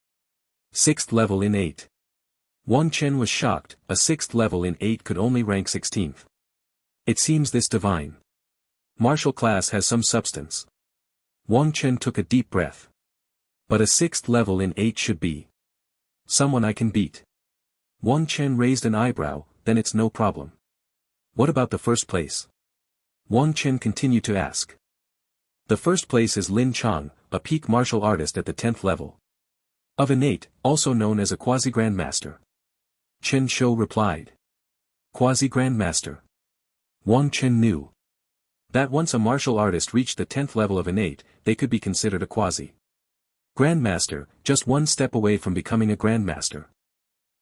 6th level in 8. Wang Chen was shocked, a 6th level in 8 could only rank 16th. It seems this divine martial class has some substance. Wang Chen took a deep breath. But a 6th level in 8 should be someone I can beat. Wang Chen raised an eyebrow, then it's no problem. What about the first place? Wang Chen continued to ask. The first place is Lin Chang, a peak martial artist at the 10th level of innate, also known as a quasi-grandmaster. Chen Shou replied. Quasi-grandmaster. Wang Chen knew that once a martial artist reached the 10th level of innate, they could be considered a quasi-grandmaster, just one step away from becoming a grandmaster.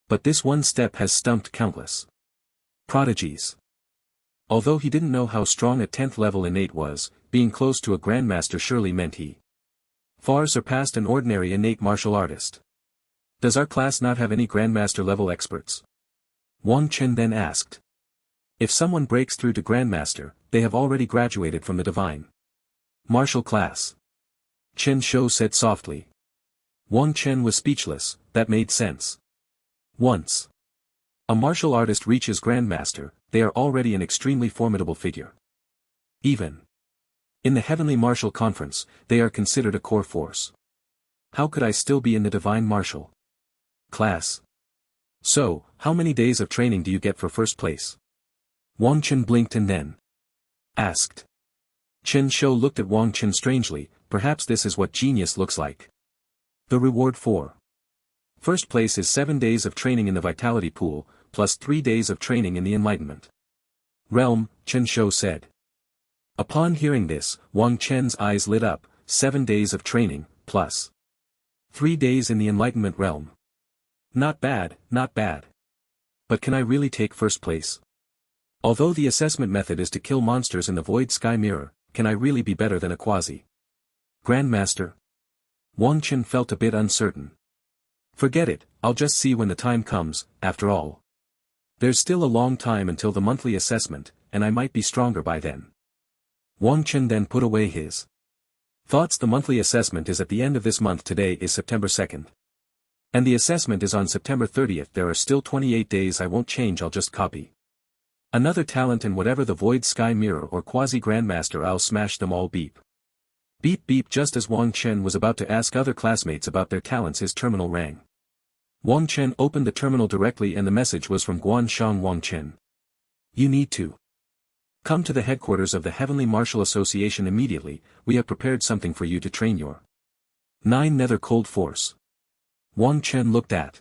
But this one step has stumped countless prodigies. Although he didn't know how strong a 10th level innate was, being close to a grandmaster surely meant he far surpassed an ordinary innate martial artist. Does our class not have any grandmaster level experts? Wang Chen then asked. If someone breaks through to grandmaster, they have already graduated from the divine martial class. Chen Shou said softly. Wang Chen was speechless. That made sense. Once a martial artist reaches grandmaster, they are already an extremely formidable figure. Even in the Heavenly Martial Conference, they are considered a core force. How could I still be in the divine martial class? So, how many days of training do you get for first place? Wang Chen blinked and then asked. Chen Shou looked at Wang Chen strangely. Perhaps this is what genius looks like. The reward for first place is 7 days of training in the vitality pool, plus 3 days of training in the enlightenment realm, Chen Shou said. Upon hearing this, Wang Chen's eyes lit up. 7 days of training, plus 3 days in the enlightenment realm. Not bad, not bad. But can I really take first place? Although the assessment method is to kill monsters in the void sky mirror, can I really be better than a quasi-grandmaster? Wang Chen felt a bit uncertain. Forget it, I'll just see when the time comes. After all, there's still a long time until the monthly assessment, and I might be stronger by then. Wang Chen then put away his thoughts. The monthly assessment is at the end of this month. Today is September 2nd. And the assessment is on September 30th. There are still 28 days. I won't change, I'll just copy another talent and whatever the void sky mirror or quasi-grandmaster, I'll smash them all. Beep. Beep beep. Just as Wang Chen was about to ask other classmates about their talents, his terminal rang. Wang Chen opened the terminal directly and the message was from Guanshang. Wang Chen. You need to come to the headquarters of the Heavenly Martial Association immediately. We have prepared something for you to train your 9 Nether Cold Force. Wang Chen looked at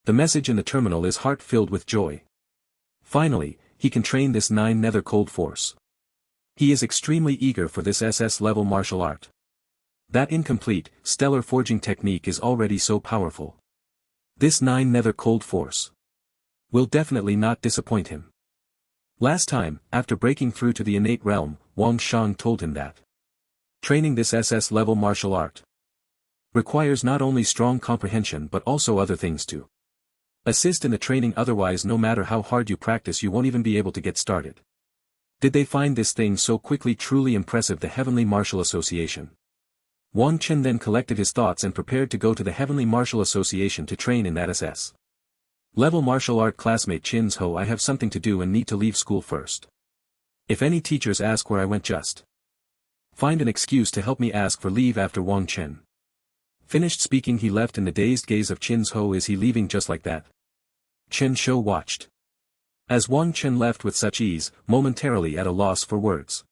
the message in the terminal, his heart filled with joy. Finally, he can train this 9 Nether Cold Force. He is extremely eager for this SS level martial art. That incomplete, stellar forging technique is already so powerful. This 9 nether cold force will definitely not disappoint him. Last time, after breaking through to the innate realm, Wang Shang told him that training this SS level martial art requires not only strong comprehension but also other things too. Assist in the training, otherwise no matter how hard you practice you won't even be able to get started. Did they find this thing so quickly truly impressive, the Heavenly Martial Association? Wang Chen then collected his thoughts and prepared to go to the Heavenly Martial Association to train in that SS level martial art. Classmate Chin Ho, I have something to do and need to leave school first. If any teachers ask where I went, just find an excuse to help me ask for leave. After Wang Chen finished speaking, he left in the dazed gaze of Chin Ho. Is he leaving just like that? Chen Shou watched as Wang Chen left with such ease, momentarily at a loss for words.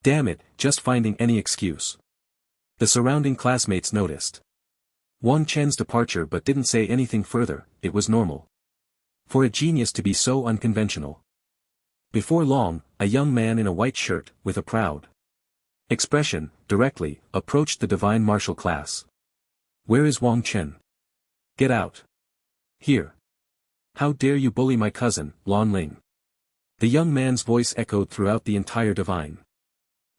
Damn it, just finding any excuse. The surrounding classmates noticed Wang Chen's departure but didn't say anything further. It was normal for a genius to be so unconventional. Before long, a young man in a white shirt, with a proud expression, directly approached the divine martial class. Where is Wang Chen? Get out. Here. How dare you bully my cousin, Lan Ling? The young man's voice echoed throughout the entire divine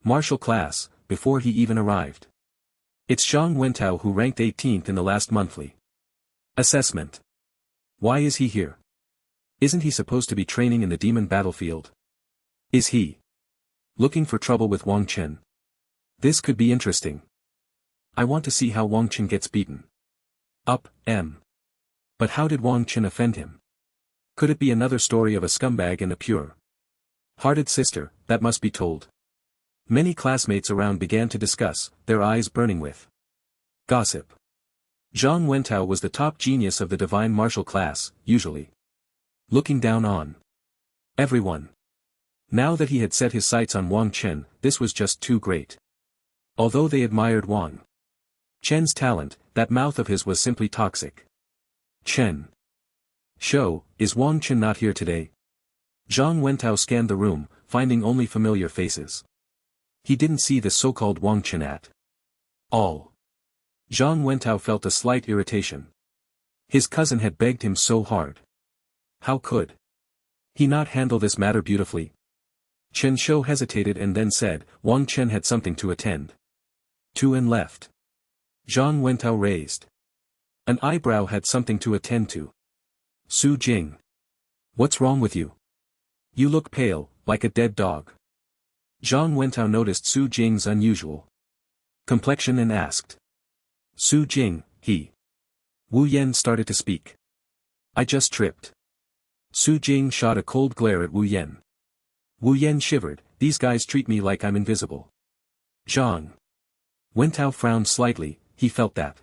martial class, before he even arrived. It's Zhang Wentao, who ranked 18th in the last monthly assessment. Why is he here? Isn't he supposed to be training in the demon battlefield? Is he looking for trouble with Wang Chen? This could be interesting. I want to see how Wang Chen gets beaten up. But how did Wang Chen offend him? Could it be another story of a scumbag and a pure-hearted sister that must be told? Many classmates around began to discuss, their eyes burning with gossip. Zhang Wentao was the top genius of the divine martial class, usually looking down on everyone. Now that he had set his sights on Wang Chen, this was just too great. Although they admired Wang Chen's talent, that mouth of his was simply toxic. Chen Shou, is Wang Chen not here today? Zhang Wentao scanned the room, finding only familiar faces. He didn't see the so-called Wang Chen at all. Zhang Wentao felt a slight irritation. His cousin had begged him so hard. How could he not handle this matter beautifully? Chen Shou hesitated and then said, Wang Chen had something to attend to and left. Zhang Wentao raised an eyebrow. Had something to attend to. Su Jing. What's wrong with you? You look pale, like a dead dog. Zhang Wentao noticed Su Jing's unusual complexion and asked. Su Jing, he. Wu Yan started to speak. I just tripped. Su Jing shot a cold glare at Wu Yan. Wu Yan shivered. These guys treat me like I'm invisible. Zhang Wentao frowned slightly. He felt that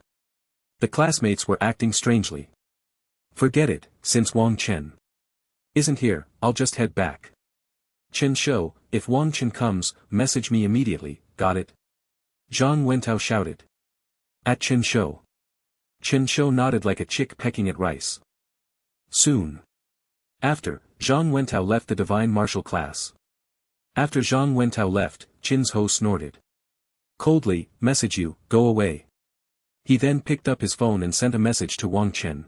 the classmates were acting strangely. Forget it, since Wang Chen isn't here, I'll just head back. Chen Shou, if Wang Chen comes, message me immediately, got it? Zhang Wentao shouted at Chen Shou. Chen Shou nodded like a chick pecking at rice. Soon after, Zhang Wentao left the divine martial class. After Zhang Wentao left, Chin Ho snorted coldly, message you, go away. He then picked up his phone and sent a message to Wang Chen,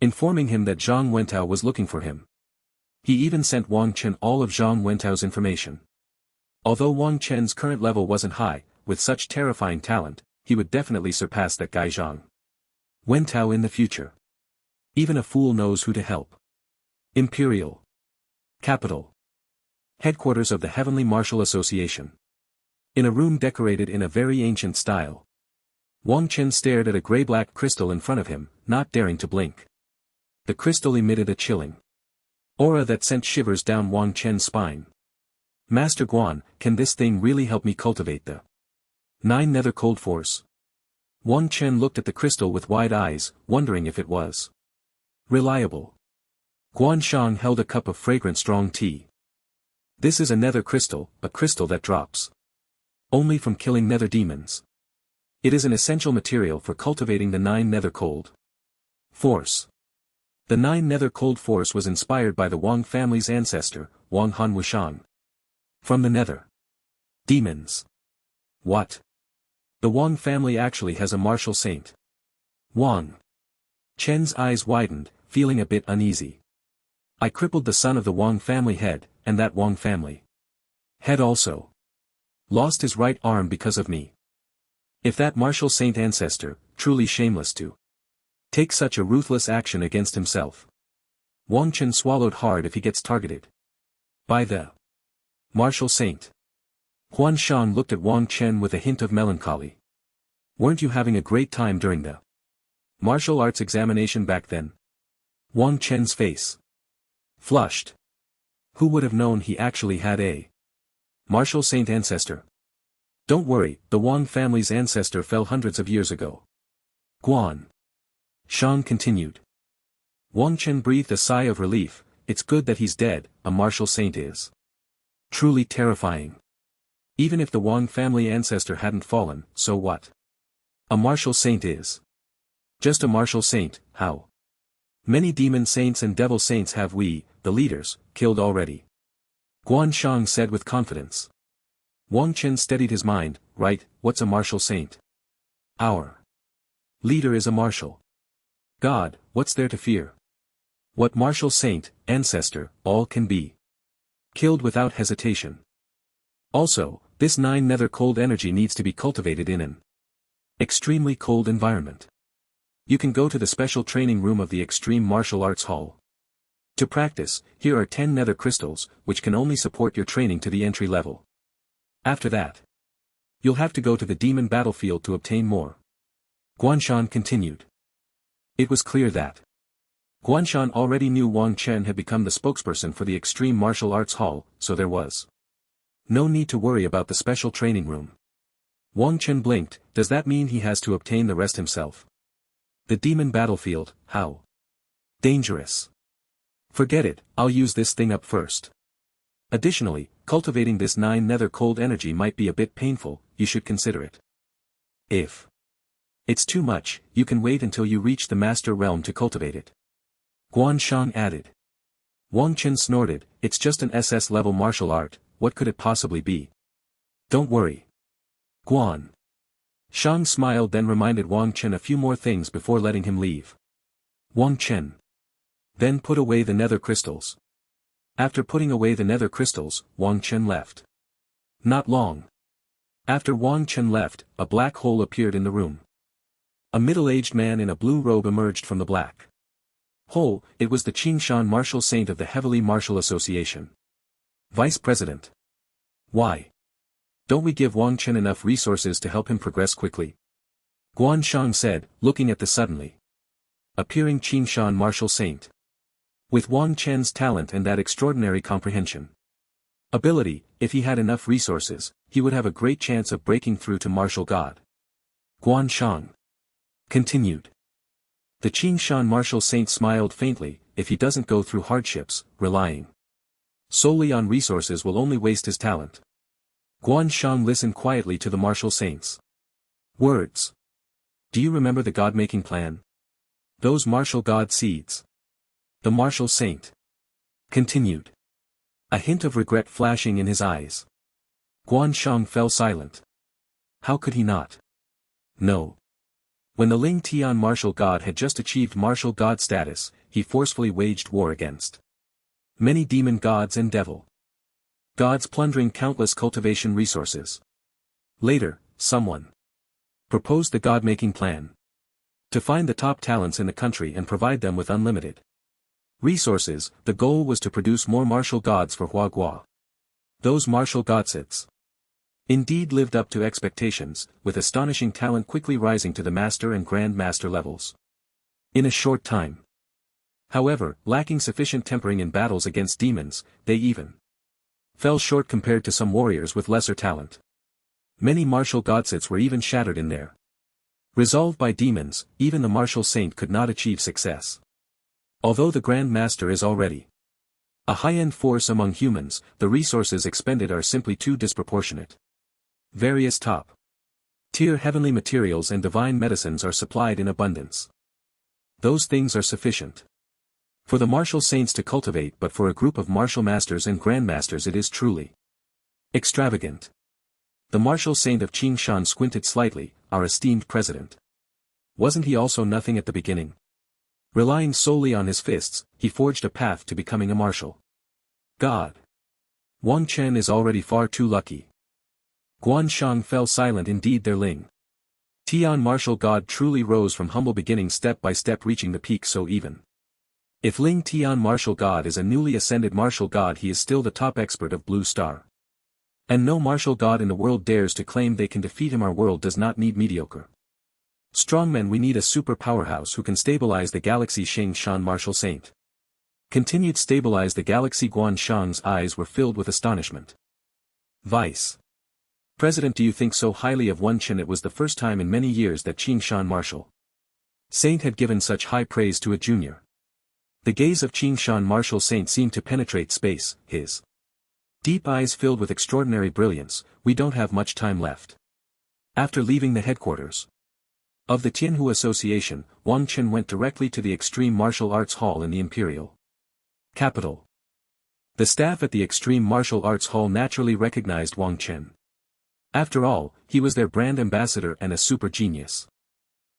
informing him that Zhang Wentao was looking for him. He even sent Wang Chen all of Zhang Wentao's information. Although Wang Chen's current level wasn't high, with such terrifying talent, he would definitely surpass that guy Zhang Wentao in the future. Even a fool knows who to help. Imperial Capital. Headquarters of the Heavenly Martial Association. In a room decorated in a very ancient style. Wang Chen stared at a gray-black crystal in front of him, not daring to blink. The crystal emitted a chilling aura that sent shivers down Wang Chen's spine. Master Guan, can this thing really help me cultivate the 9 nether cold force? Wang Chen looked at the crystal with wide eyes, wondering if it was reliable. Guan Shang held a cup of fragrant strong tea. This is a nether crystal, a crystal that drops only from killing nether demons. It is an essential material for cultivating the 9 nether cold force. The 9 nether cold force was inspired by the Wang family's ancestor, Wang Han Wuxian. From the nether demons. What? The Wang family actually has a martial saint. Wang. Chen's eyes widened, feeling a bit uneasy. I crippled the son of the Wang family head, and that Wang family head also lost his right arm because of me. If that martial saint ancestor, truly shameless to take such a ruthless action against himself. Wang Chen swallowed hard if he gets targeted by the martial saint. Huan Shang looked at Wang Chen with a hint of melancholy. Weren't you having a great time during the martial arts examination back then? Wang Chen's face flushed. Who would have known he actually had a martial saint ancestor? Don't worry, the Wang family's ancestor fell hundreds of years ago. Guan Shang continued. Wang Chen breathed a sigh of relief. It's good that he's dead. A martial saint is truly terrifying. Even if the Wang family ancestor hadn't fallen, so what? A martial saint is just a martial saint. How many demon saints and devil saints have we, the leaders, killed already? Guan Shang said with confidence. Wang Chen steadied his mind. Right, what's a martial saint? Our leader is a martial god. What's there to fear? What martial saint, ancestor, all can be killed without hesitation. Also, this 9 nether cold energy needs to be cultivated in an extremely cold environment. You can go to the special training room of the Extreme Martial Arts Hall. To practice, here are 10 nether crystals, which can only support your training to the entry level. After that, you'll have to go to the demon battlefield to obtain more. Guanshan continued. It was clear that Guanshan already knew Wang Chen had become the spokesperson for the Extreme Martial Arts Hall, so there was no need to worry about the special training room. Wang Chen blinked. Does that mean he has to obtain the rest himself? The demon battlefield, how dangerous. Forget it, I'll use this thing up first. Additionally, cultivating this 9 nether cold energy might be a bit painful, you should consider it. If it's too much, you can wait until you reach the master realm to cultivate it. Guan Shang added. Wang Chen snorted, it's just an SS level martial art, what could it possibly be? Don't worry. Guan Shang smiled, then reminded Wang Chen a few more things before letting him leave. Wang Chen then put away the nether crystals. After putting away the nether crystals, Wang Chen left. Not long after Wang Chen left, a black hole appeared in the room. A middle-aged man in a blue robe emerged from the black hole. It was the Qingshan Martial Saint of the Heavily Martial Association. Vice President. Why don't we give Wang Chen enough resources to help him progress quickly? Guan Shang said, looking at the suddenly appearing Qingshan Martial Saint. With Wang Chen's talent and that extraordinary comprehension ability, if he had enough resources, he would have a great chance of breaking through to Martial God. Guan Shang continued. The Qingshan Martial Saint smiled faintly. If he doesn't go through hardships, relying solely on resources will only waste his talent. Guan Shang listened quietly to the Martial Saint's words. Do you remember the God-making plan? Those martial god seeds. The Martial Saint continued. A hint of regret flashing in his eyes. Guan Shang fell silent. How could he not know? When the Ling Tian martial god had just achieved martial god status, he forcefully waged war against many demon gods and devil gods, plundering countless cultivation resources. Later, someone proposed the god-making plan to find the top talents in the country and provide them with unlimited resources. The goal was to produce more martial gods for Huagua. Those martial godsets indeed lived up to expectations, with astonishing talent quickly rising to the master and grand master levels in a short time. However, lacking sufficient tempering in battles against demons, they even fell short compared to some warriors with lesser talent. Many martial godsets were even shattered in their resolve by demons. Even the martial saint could not achieve success. Although the Grand Master is already a high-end force among humans, the resources expended are simply too disproportionate. Various top-tier heavenly materials and divine medicines are supplied in abundance. Those things are sufficient for the martial saints to cultivate, but for a group of martial masters and grandmasters it is truly extravagant. The martial saint of Qingshan squinted slightly, our esteemed president. Wasn't he also nothing at the beginning? Relying solely on his fists, he forged a path to becoming a marshal. God. Wang Chen is already far too lucky. Guan Shang fell silent indeed their Ling. Tian martial god truly rose from humble beginnings step by step reaching the peak so even. If Ling Tian martial god is a newly ascended martial god he is still the top expert of Blue Star. And no martial god in the world dares to claim they can defeat him. Our world does not need mediocre strongmen, we need a super powerhouse who can stabilize the galaxy. Xing Shan martial saint continued stabilize the galaxy. Guan Shang's eyes were filled with astonishment. Vice President, do you think so highly of Wen Chen? It was the first time in many years that Qing Shan martial saint had given such high praise to a junior. The gaze of Qing Shan martial saint seemed to penetrate space, his deep eyes filled with extraordinary brilliance. We don't have much time left. After leaving the headquarters of the Tianhu Association, Wang Chen went directly to the Extreme Martial Arts Hall in the Imperial capital. The staff at the Extreme Martial Arts Hall naturally recognized Wang Chen. After all, he was their brand ambassador and a super genius.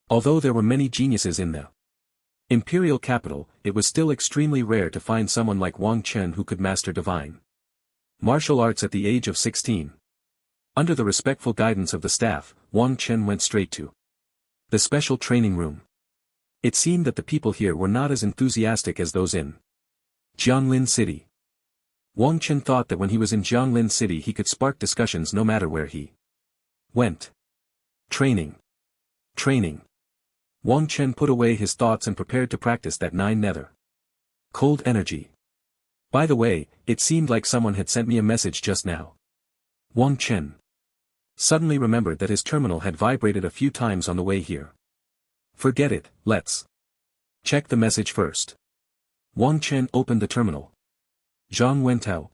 Although there were many geniuses in the imperial capital, it was still extremely rare to find someone like Wang Chen who could master divine martial arts at the age of 16. Under the respectful guidance of the staff, Wang Chen went straight to the special training room. It seemed that the people here were not as enthusiastic as those in Jianglin City. Wang Chen thought that when he was in Jianglin City he could spark discussions no matter where he went. Training. Wang Chen put away his thoughts and prepared to practice that 9 nether cold energy. By the way, it seemed like someone had sent me a message just now. Wang Chen suddenly remembered that his terminal had vibrated a few times on the way here. Forget it, let's check the message first. Wang Chen opened the terminal. Zhang Wentao.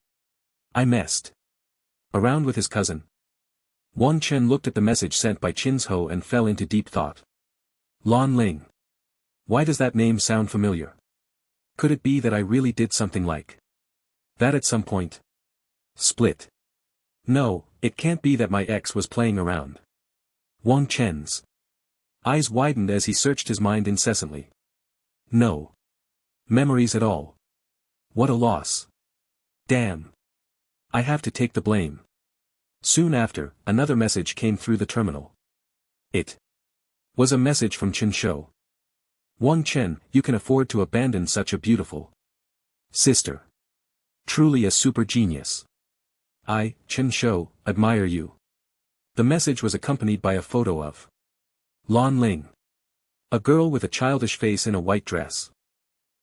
I messed around with his cousin. Wang Chen looked at the message sent by Qin's Ho and fell into deep thought. Lan Ling. Why does that name sound familiar? Could it be that I really did something like that at some point? Split. No, it can't be that my ex was playing around. Wang Chen's eyes widened as he searched his mind incessantly. No memories at all. What a loss. Damn. I have to take the blame. Soon after, another message came through the terminal. It was a message from Chen Shou. Wang Chen, you can afford to abandon such a beautiful sister. Truly a super genius. I, Chen Shou, admire you. The message was accompanied by a photo of Lan Ling. A girl with a childish face in a white dress.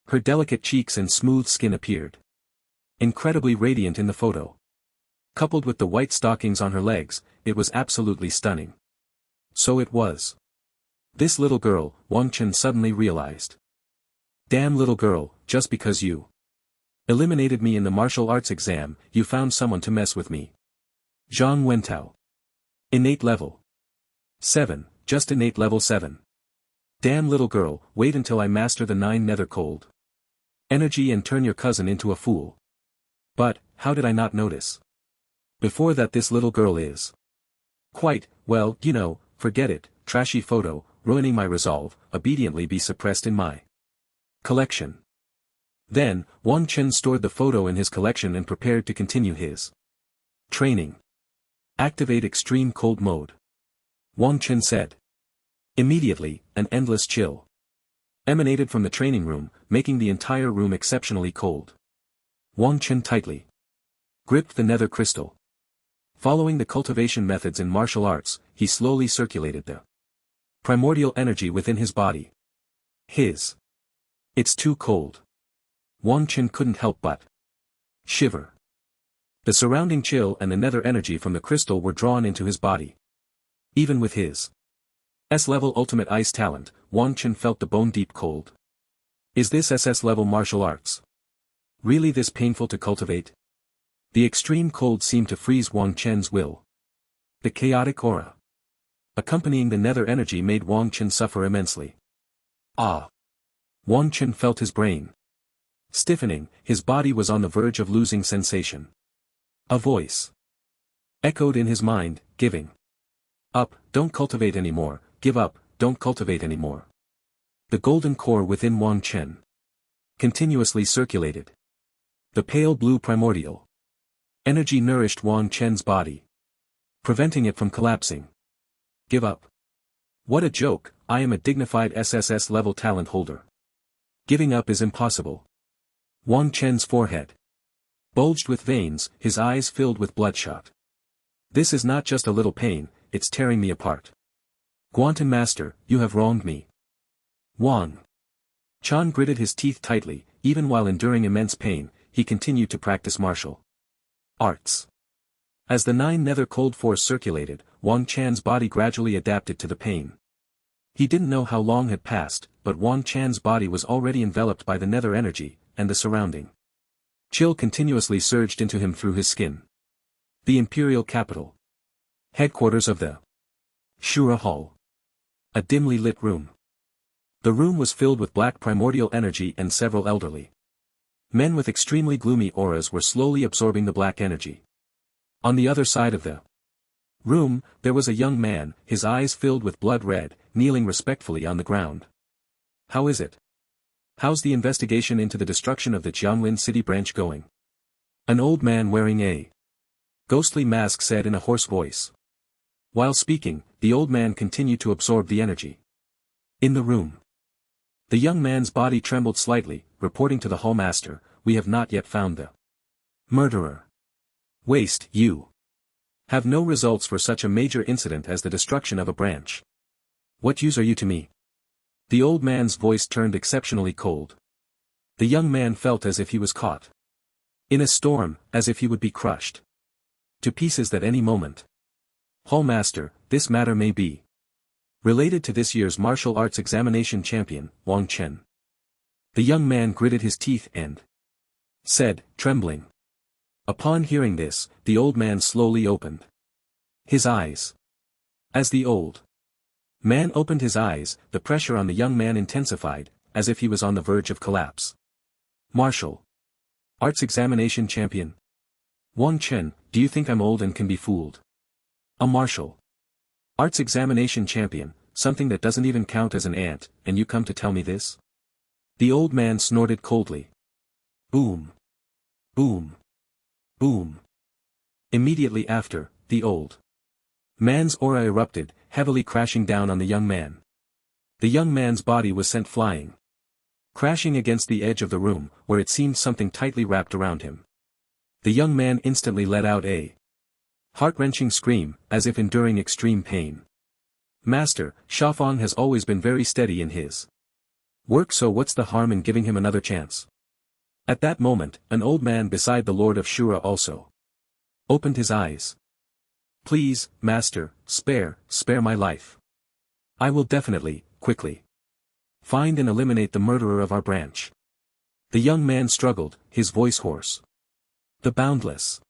Her delicate cheeks and smooth skin appeared incredibly radiant in the photo. Coupled with the white stockings on her legs, it was absolutely stunning. So it was this little girl, Wang Chen suddenly realized. Damn little girl, just because you eliminated me in the martial arts exam, you found someone to mess with me. Zhang Wentao. Innate level 7, just innate level 7. Damn little girl, wait until I master the 9 nether cold energy and turn your cousin into a fool. But, how did I not notice before that this little girl is quite, well, you know, forget it, trashy photo, ruining my resolve, obediently be suppressed in my collection. Then, Wang Chen stored the photo in his collection and prepared to continue his training. Activate extreme cold mode. Wang Chen said. Immediately, an endless chill emanated from the training room, making the entire room exceptionally cold. Wang Chen tightly gripped the nether crystal. Following the cultivation methods in martial arts, he slowly circulated the primordial energy within his body. It's too cold. Wang Chen couldn't help but shiver. The surrounding chill and the nether energy from the crystal were drawn into his body. Even with his S-level ultimate ice talent, Wang Chen felt the bone-deep cold. Is this SS-level martial arts really this painful to cultivate? The extreme cold seemed to freeze Wang Chen's will. The chaotic aura accompanying the nether energy made Wang Chen suffer immensely. Ah! Wang Chen felt his brain stiffening, his body was on the verge of losing sensation. A voice Echoed in his mind, giving up, don't cultivate anymore, give up, don't cultivate anymore. The golden core within Wang Chen continuously circulated. The pale blue primordial energy nourished Wang Chen's body, preventing it from collapsing. Give up. What a joke, I am a dignified SSS level talent holder. Giving up is impossible. Wang Chen's forehead bulged with veins, his eyes filled with bloodshot. This is not just a little pain, it's tearing me apart. Guantan Master, you have wronged me. Wang Chan gritted his teeth tightly, even while enduring immense pain, he continued to practice martial arts. As the 9 nether cold force circulated, Wang Chan's body gradually adapted to the pain. He didn't know how long had passed, but Wang Chan's body was already enveloped by the nether energy, and the surrounding chill continuously surged into him through his skin. The imperial capital. Headquarters of the Shura Hall. A dimly lit room. The room was filled with black primordial energy and several elderly men with extremely gloomy auras were slowly absorbing the black energy. On the other side of the room, there was a young man, his eyes filled with blood red, kneeling respectfully on the ground. How is it? How's the investigation into the destruction of the Jianglin city branch going? An old man wearing a ghostly mask said in a hoarse voice. While speaking, the old man continued to absorb the energy. In the room, the young man's body trembled slightly, reporting to the hallmaster, we have not yet found the murderer. Waste, you have no results for such a major incident as the destruction of a branch. What use are you to me? The old man's voice turned exceptionally cold. The young man felt as if he was caught in a storm, as if he would be crushed to pieces at any moment. Hallmaster, this matter may be related to this year's martial arts examination champion, Wang Chen. The young man gritted his teeth and said, trembling. Upon hearing this, the old man slowly opened his eyes. As the old man opened his eyes, the pressure on the young man intensified, as if he was on the verge of collapse. Martial arts examination champion. Wang Chen, do you think I'm old and can be fooled? A martial arts examination champion, something that doesn't even count as an ant, and you come to tell me this? The old man snorted coldly. Boom. Boom. Boom. Immediately after, the old man's aura erupted, heavily crashing down on the young man. The young man's body was sent flying, crashing against the edge of the room, where it seemed something tightly wrapped around him. The young man instantly let out a heart-wrenching scream, as if enduring extreme pain. Master, Shafang has always been very steady in his work, so what's the harm in giving him another chance? At that moment, an old man beside the Lord of Shura also opened his eyes. Please, Master, spare my life. I will definitely, quickly, find and eliminate the murderer of our branch. The young man struggled, his voice hoarse. The boundless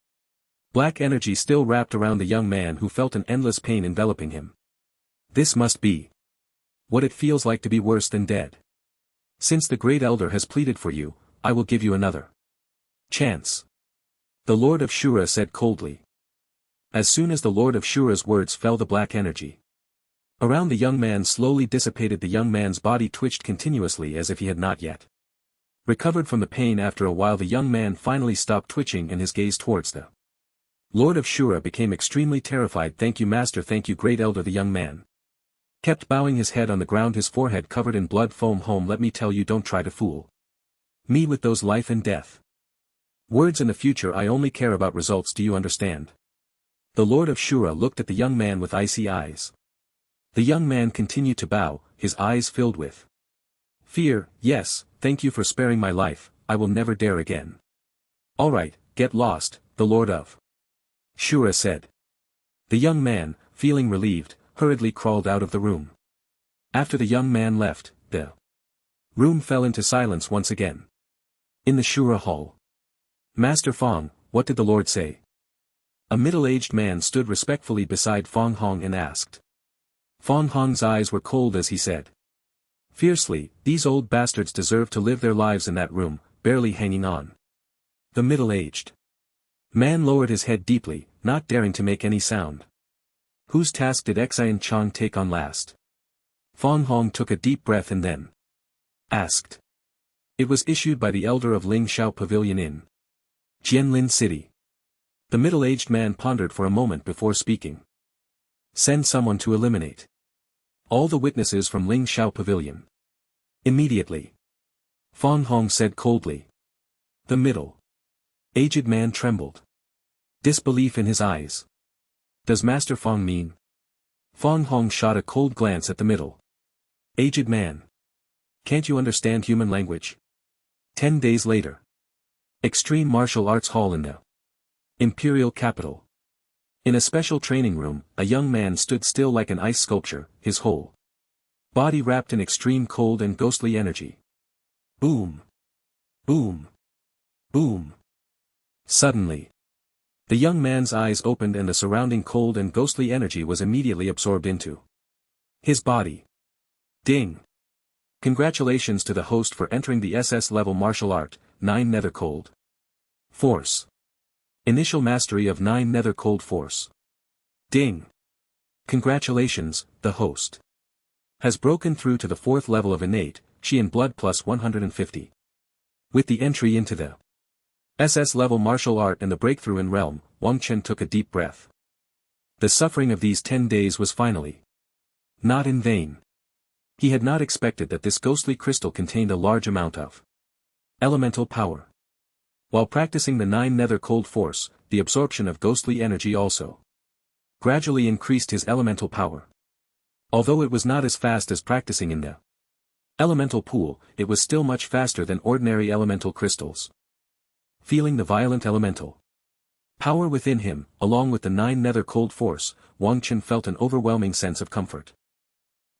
black energy still wrapped around the young man, who felt an endless pain enveloping him. This must be what it feels like to be worse than dead. Since the Great Elder has pleaded for you, I will give you another chance. The Lord of Shura said coldly. As soon as the Lord of Shura's words fell, the black energy around the young man slowly dissipated. The young man's body twitched continuously as if he had not yet recovered from the pain. After a while, the young man finally stopped twitching, and his gaze towards the Lord of Shura became extremely terrified. Thank you, Master, thank you, Great Elder. The young man kept bowing his head on the ground, his forehead covered in blood foam. Home, let me tell you, don't try to fool me with those life and death words. In the future I only care about results, do you understand? The Lord of Shura looked at the young man with icy eyes. The young man continued to bow, his eyes filled with fear. Yes, thank you for sparing my life, I will never dare again. Alright, get lost, the Lord of Shura said. The young man, feeling relieved, hurriedly crawled out of the room. After the young man left, the room fell into silence once again. In the Shura hall. Master Fong, what did the Lord say? A middle-aged man stood respectfully beside Fong Hong and asked. Fong Hong's eyes were cold as he said fiercely, these old bastards deserve to live their lives in that room, barely hanging on. The middle-aged man lowered his head deeply, not daring to make any sound. Whose task did Xian Chang take on last? Fong Hong took a deep breath and then asked. It was issued by the elder of Ling Shao Pavilion in Jianlin City. The middle-aged man pondered for a moment before speaking. Send someone to eliminate all the witnesses from Ling Shao Pavilion. Immediately. Fong Hong said coldly. The middle-aged man trembled. Disbelief in his eyes. Does Master Fong mean? Fong Hong shot a cold glance at the middle-aged man. Can't you understand human language? 10 days later. Extreme Martial Arts Hall in the Imperial Capital. In a special training room, a young man stood still like an ice sculpture, his whole body wrapped in extreme cold and ghostly energy. Boom! Boom! Boom! Suddenly, the young man's eyes opened and the surrounding cold and ghostly energy was immediately absorbed into his body. Ding! Congratulations to the host for entering the SS level martial art, 9 Nether Cold Force. Initial mastery of 9 Nether Cold Force. Ding! Congratulations, the host has broken through to the 4th level of innate, Chi and Blood plus 150. With the entry into the SS level martial art and the breakthrough in realm, Wang Chen took a deep breath. The suffering of these 10 days was finally not in vain. He had not expected that this ghostly crystal contained a large amount of elemental power. While practicing the 9 Nether Cold Force, the absorption of ghostly energy also gradually increased his elemental power. Although it was not as fast as practicing in the elemental pool, it was still much faster than ordinary elemental crystals. Feeling the violent elemental power within him, along with the 9 Nether Cold Force, Wang Chen felt an overwhelming sense of comfort.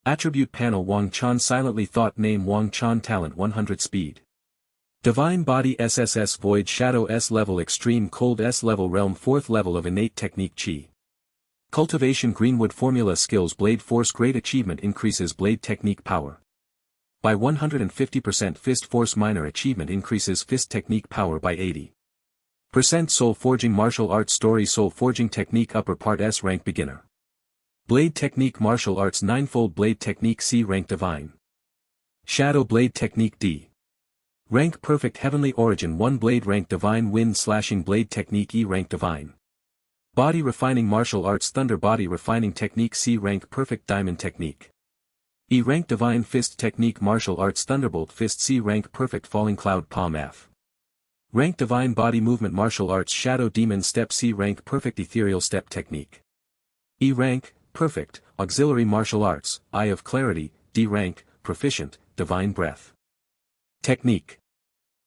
Attribute panel Wang Chan silently thought name Wang Chan talent 100 speed. Divine Body SSS Void Shadow S level Extreme Cold S level Realm 4th level of Innate Technique Chi. Cultivation Greenwood Formula Skills Blade Force Great Achievement increases Blade Technique Power by 150%. Fist Force Minor Achievement increases Fist Technique Power by 80%. Soul Forging Martial Arts Story Soul Forging Technique Upper Part S Rank Beginner. Blade Technique Martial Arts 9-fold Blade Technique C Rank Divine. Shadow Blade Technique D Rank Perfect Heavenly Origin 1 Blade Rank Divine Wind Slashing Blade Technique E Rank Divine. Body Refining Martial Arts Thunder Body Refining Technique C Rank Perfect Diamond Technique E Rank Divine Fist Technique Martial Arts Thunderbolt Fist C Rank Perfect Falling Cloud Palm F Rank Divine Body Movement Martial Arts Shadow Demon Step C Rank Perfect Ethereal Step Technique E Rank Perfect Auxiliary Martial Arts Eye of Clarity D Rank Proficient Divine Breath Technique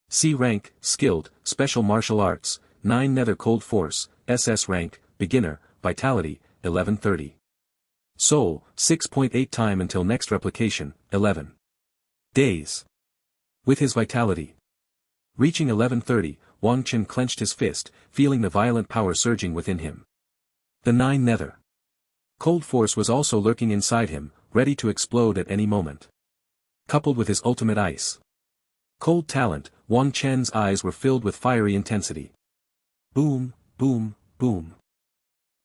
C Rank Skilled Special Martial Arts 9 Nether Cold Force SS Rank Beginner Vitality 1130. Soul 6.8 time until next replication 11 days. With his vitality reaching 1130, Wang Chen clenched his fist, feeling the violent power surging within him. The 9 Nether Cold Force was also lurking inside him, ready to explode at any moment. Coupled with his ultimate ice cold talent, Wang Chen's eyes were filled with fiery intensity. Boom, boom, boom.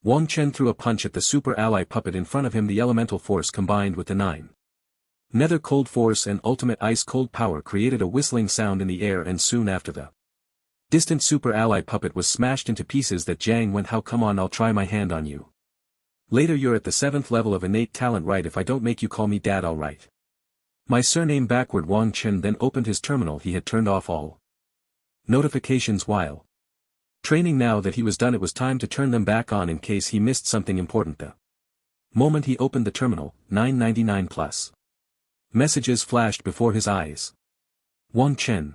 Wang Chen threw a punch at the super ally puppet in front of him. The elemental force combined with the 9 Nether Cold Force and ultimate ice cold power created a whistling sound in the air, and soon after the distant super ally puppet was smashed into pieces. That Jiang went. How come on, I'll try my hand on you. Later you're at the 7th level of innate talent, right? If I don't make you call me dad, alright. My surname backward. Wang Chen then opened his terminal. He had turned off all notifications while training. Now that he was done, it was time to turn them back on in case he missed something important. The moment he opened the terminal, 999 plus messages flashed before his eyes. Wang Chen,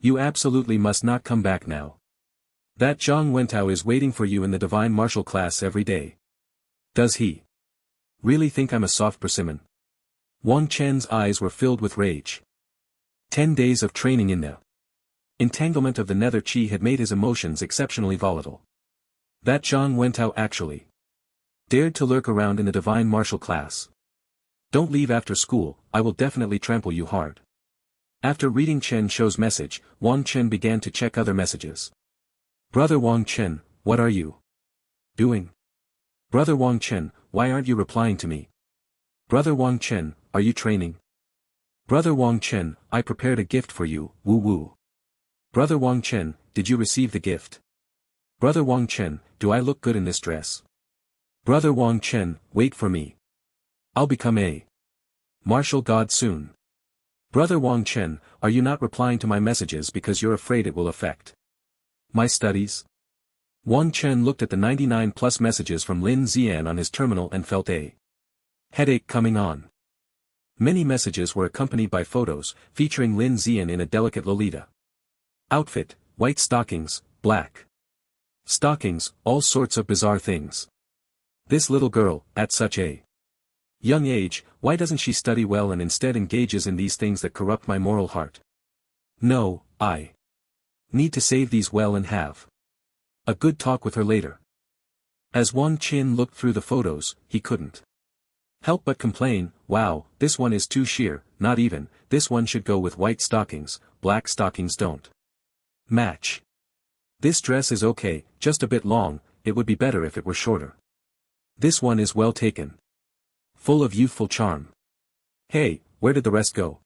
you absolutely must not come back now. That Zhang Wentao is waiting for you in the divine martial class every day. Does he really think I'm a soft persimmon? Wang Chen's eyes were filled with rage. 10 days of training in the entanglement of the nether chi had made his emotions exceptionally volatile. That Zhang Wentao actually dared to lurk around in the divine martial class. Don't leave after school, I will definitely trample you hard. After reading Chen Shou's message, Wang Chen began to check other messages. Brother Wang Chen, what are you Doing? Brother Wang Chen, why aren't you replying to me? Brother Wang Chen, are you training? Brother Wang Chen, I prepared a gift for you, woo woo. Brother Wang Chen, did you receive the gift? Brother Wang Chen, do I look good in this dress? Brother Wang Chen, wait for me. I'll become a martial god soon. Brother Wang Chen, are you not replying to my messages because you're afraid it will affect my studies? Wang Chen looked at the 99 plus messages from Lin Xian on his terminal and felt a headache coming on. Many messages were accompanied by photos, featuring Lin Xian in a delicate Lolita outfit, white stockings, black stockings, all sorts of bizarre things. This little girl, at such a young age, why doesn't she study well and instead engages in these things that corrupt my moral heart? No, I need to save these well and have a good talk with her later. As Wang Qin looked through the photos, he couldn't help but complain, wow, this one is too sheer, not even, this one should go with white stockings, black stockings don't match. This dress is okay, just a bit long, it would be better if it were shorter. This one is well taken. Full of youthful charm. Hey, where did the rest go?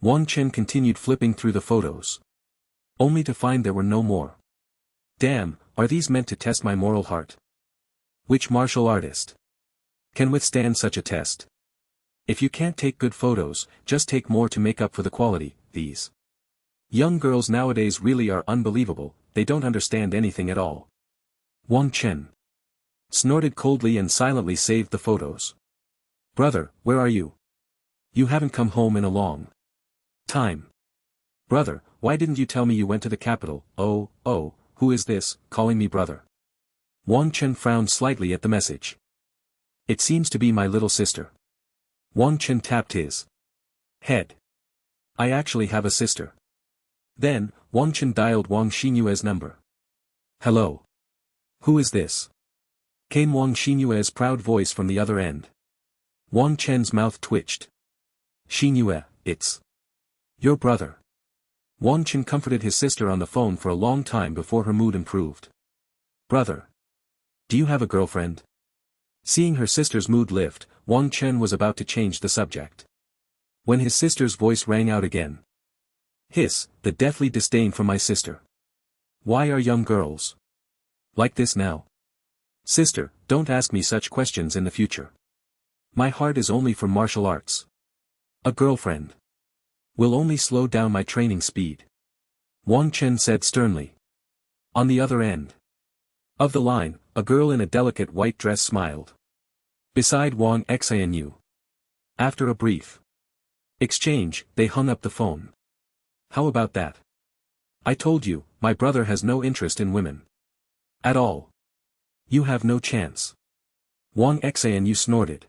Wang Chen continued flipping through the photos. Only to find there were no more. Damn, are these meant to test my moral heart? Which martial artist can withstand such a test? If you can't take good photos, just take more to make up for the quality. These young girls nowadays really are unbelievable, they don't understand anything at all. Wang Chen snorted coldly and silently saved the photos. Brother, where are you? You haven't come home in a long time. Brother, why didn't you tell me you went to the capital? Oh, who is this, calling me brother? Wang Chen frowned slightly at the message. It seems to be my little sister. Wang Chen tapped his head. I actually have a sister. Then, Wang Chen dialed Wang Xinyue's number. Hello. Who is this? Came Wang Xinyue's proud voice from the other end. Wang Chen's mouth twitched. Xinyue, it's your brother. Wang Chen comforted his sister on the phone for a long time before her mood improved. Brother. Do you have a girlfriend? Seeing her sister's mood lift, Wang Chen was about to change the subject. When his sister's voice rang out again. Hiss, the deathly disdain from my sister. Why are young girls like this now? Sister, don't ask me such questions in the future. My heart is only for martial arts. A girlfriend will only slow down my training speed. Wang Chen said sternly. On the other end of the line, a girl in a delicate white dress smiled. Beside Wang Xianyu. After a brief exchange, they hung up the phone. How about that? I told you, my brother has no interest in women. At all. You have no chance. Wang Xianyu snorted.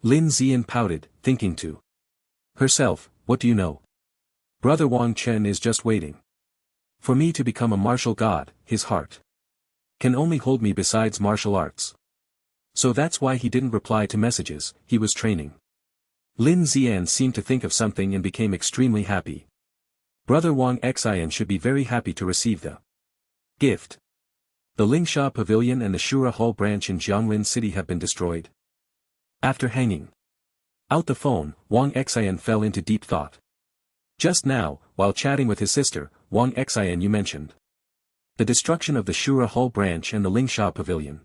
Lin Xian pouted, thinking to herself, what do you know? Brother Wang Chen is just waiting for me to become a martial god, his heart can only hold me besides martial arts. So that's why he didn't reply to messages, he was training. Lin Xian seemed to think of something and became extremely happy. Brother Wang Xian should be very happy to receive the gift. The Lingsha Pavilion and the Shura Hall branch in Jianglin City have been destroyed. After hanging out the phone, Wang Xian fell into deep thought. Just now, while chatting with his sister, Wang Xian mentioned the destruction of the Shura Hall branch and the Lingsha Pavilion.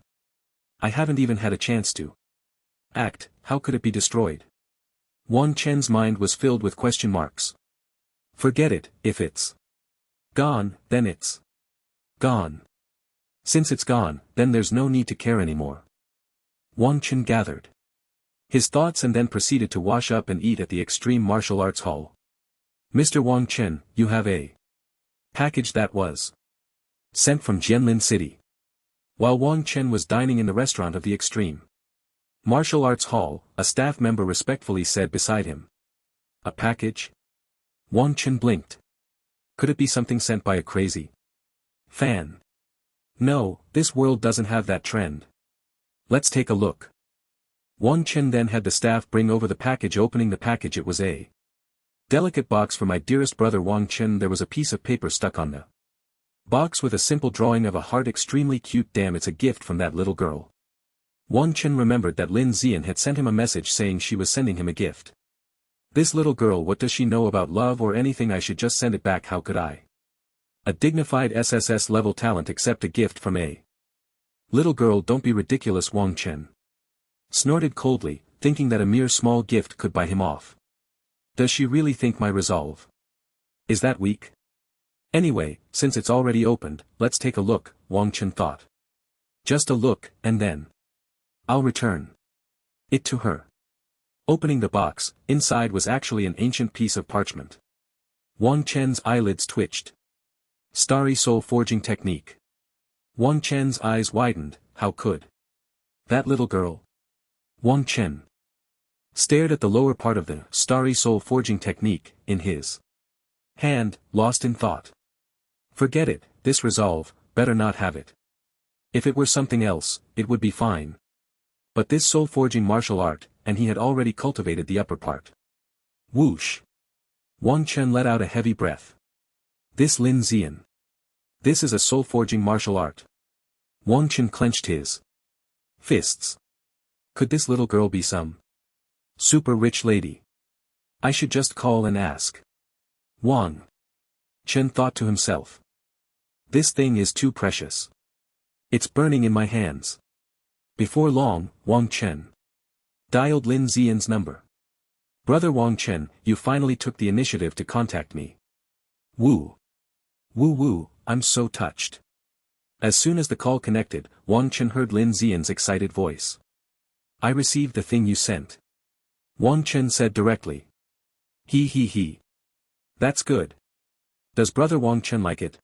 I haven't even had a chance to act, how could it be destroyed? Wang Chen's mind was filled with question marks. Forget it, if it's gone, then it's gone. Since it's gone, then there's no need to care anymore. Wang Chen gathered his thoughts and then proceeded to wash up and eat at the Extreme Martial Arts Hall. Mr. Wang Chen, you have a package that was sent from Jianlin City. While Wang Chen was dining in the restaurant of the Extreme Martial Arts Hall, a staff member respectfully said beside him. A package? Wang Chen blinked. Could it be something sent by a crazy fan? No, this world doesn't have that trend. Let's take a look. Wang Chen then had the staff bring over the package. Opening the package, it was a delicate box for my dearest brother Wang Chen. There was a piece of paper stuck on the Box with a simple drawing of a heart, extremely cute. Damn, it's a gift from that little girl. Wang Chen remembered that Lin Zian had sent him a message saying she was sending him a gift. This little girl, what does she know about love or anything? I should just send it back. How could I? A dignified SSS level talent accept a gift from a little girl? Don't be ridiculous. Wang Chen snorted coldly, thinking that a mere small gift could buy him off. Does she really think my resolve is that weak? Anyway, since it's already opened, let's take a look, Wang Chen thought. Just a look, and then I'll return it to her. Opening the box, inside was actually an ancient piece of parchment. Wang Chen's eyelids twitched. Starry soul forging technique. Wang Chen's eyes widened. How could that little girl? Wang Chen stared at the lower part of the starry soul forging technique in his hand, lost in thought. Forget it, this resolve, better not have it. If it were something else, it would be fine. But this soul forging martial art, and he had already cultivated the upper part. Whoosh! Wang Chen let out a heavy breath. This Lin Zian. This is a soul forging martial art. Wang Chen clenched his fists. Could this little girl be some super rich lady? I should just call and ask. Wang Chen thought to himself. This thing is too precious. It's burning in my hands. Before long, Wang Chen dialed Lin Zian's number. Brother Wang Chen, you finally took the initiative to contact me. Woo. Woo woo, I'm so touched. As soon as the call connected, Wang Chen heard Lin Zian's excited voice. I received the thing you sent. Wang Chen said directly. He. That's good. Does brother Wang Chen like it?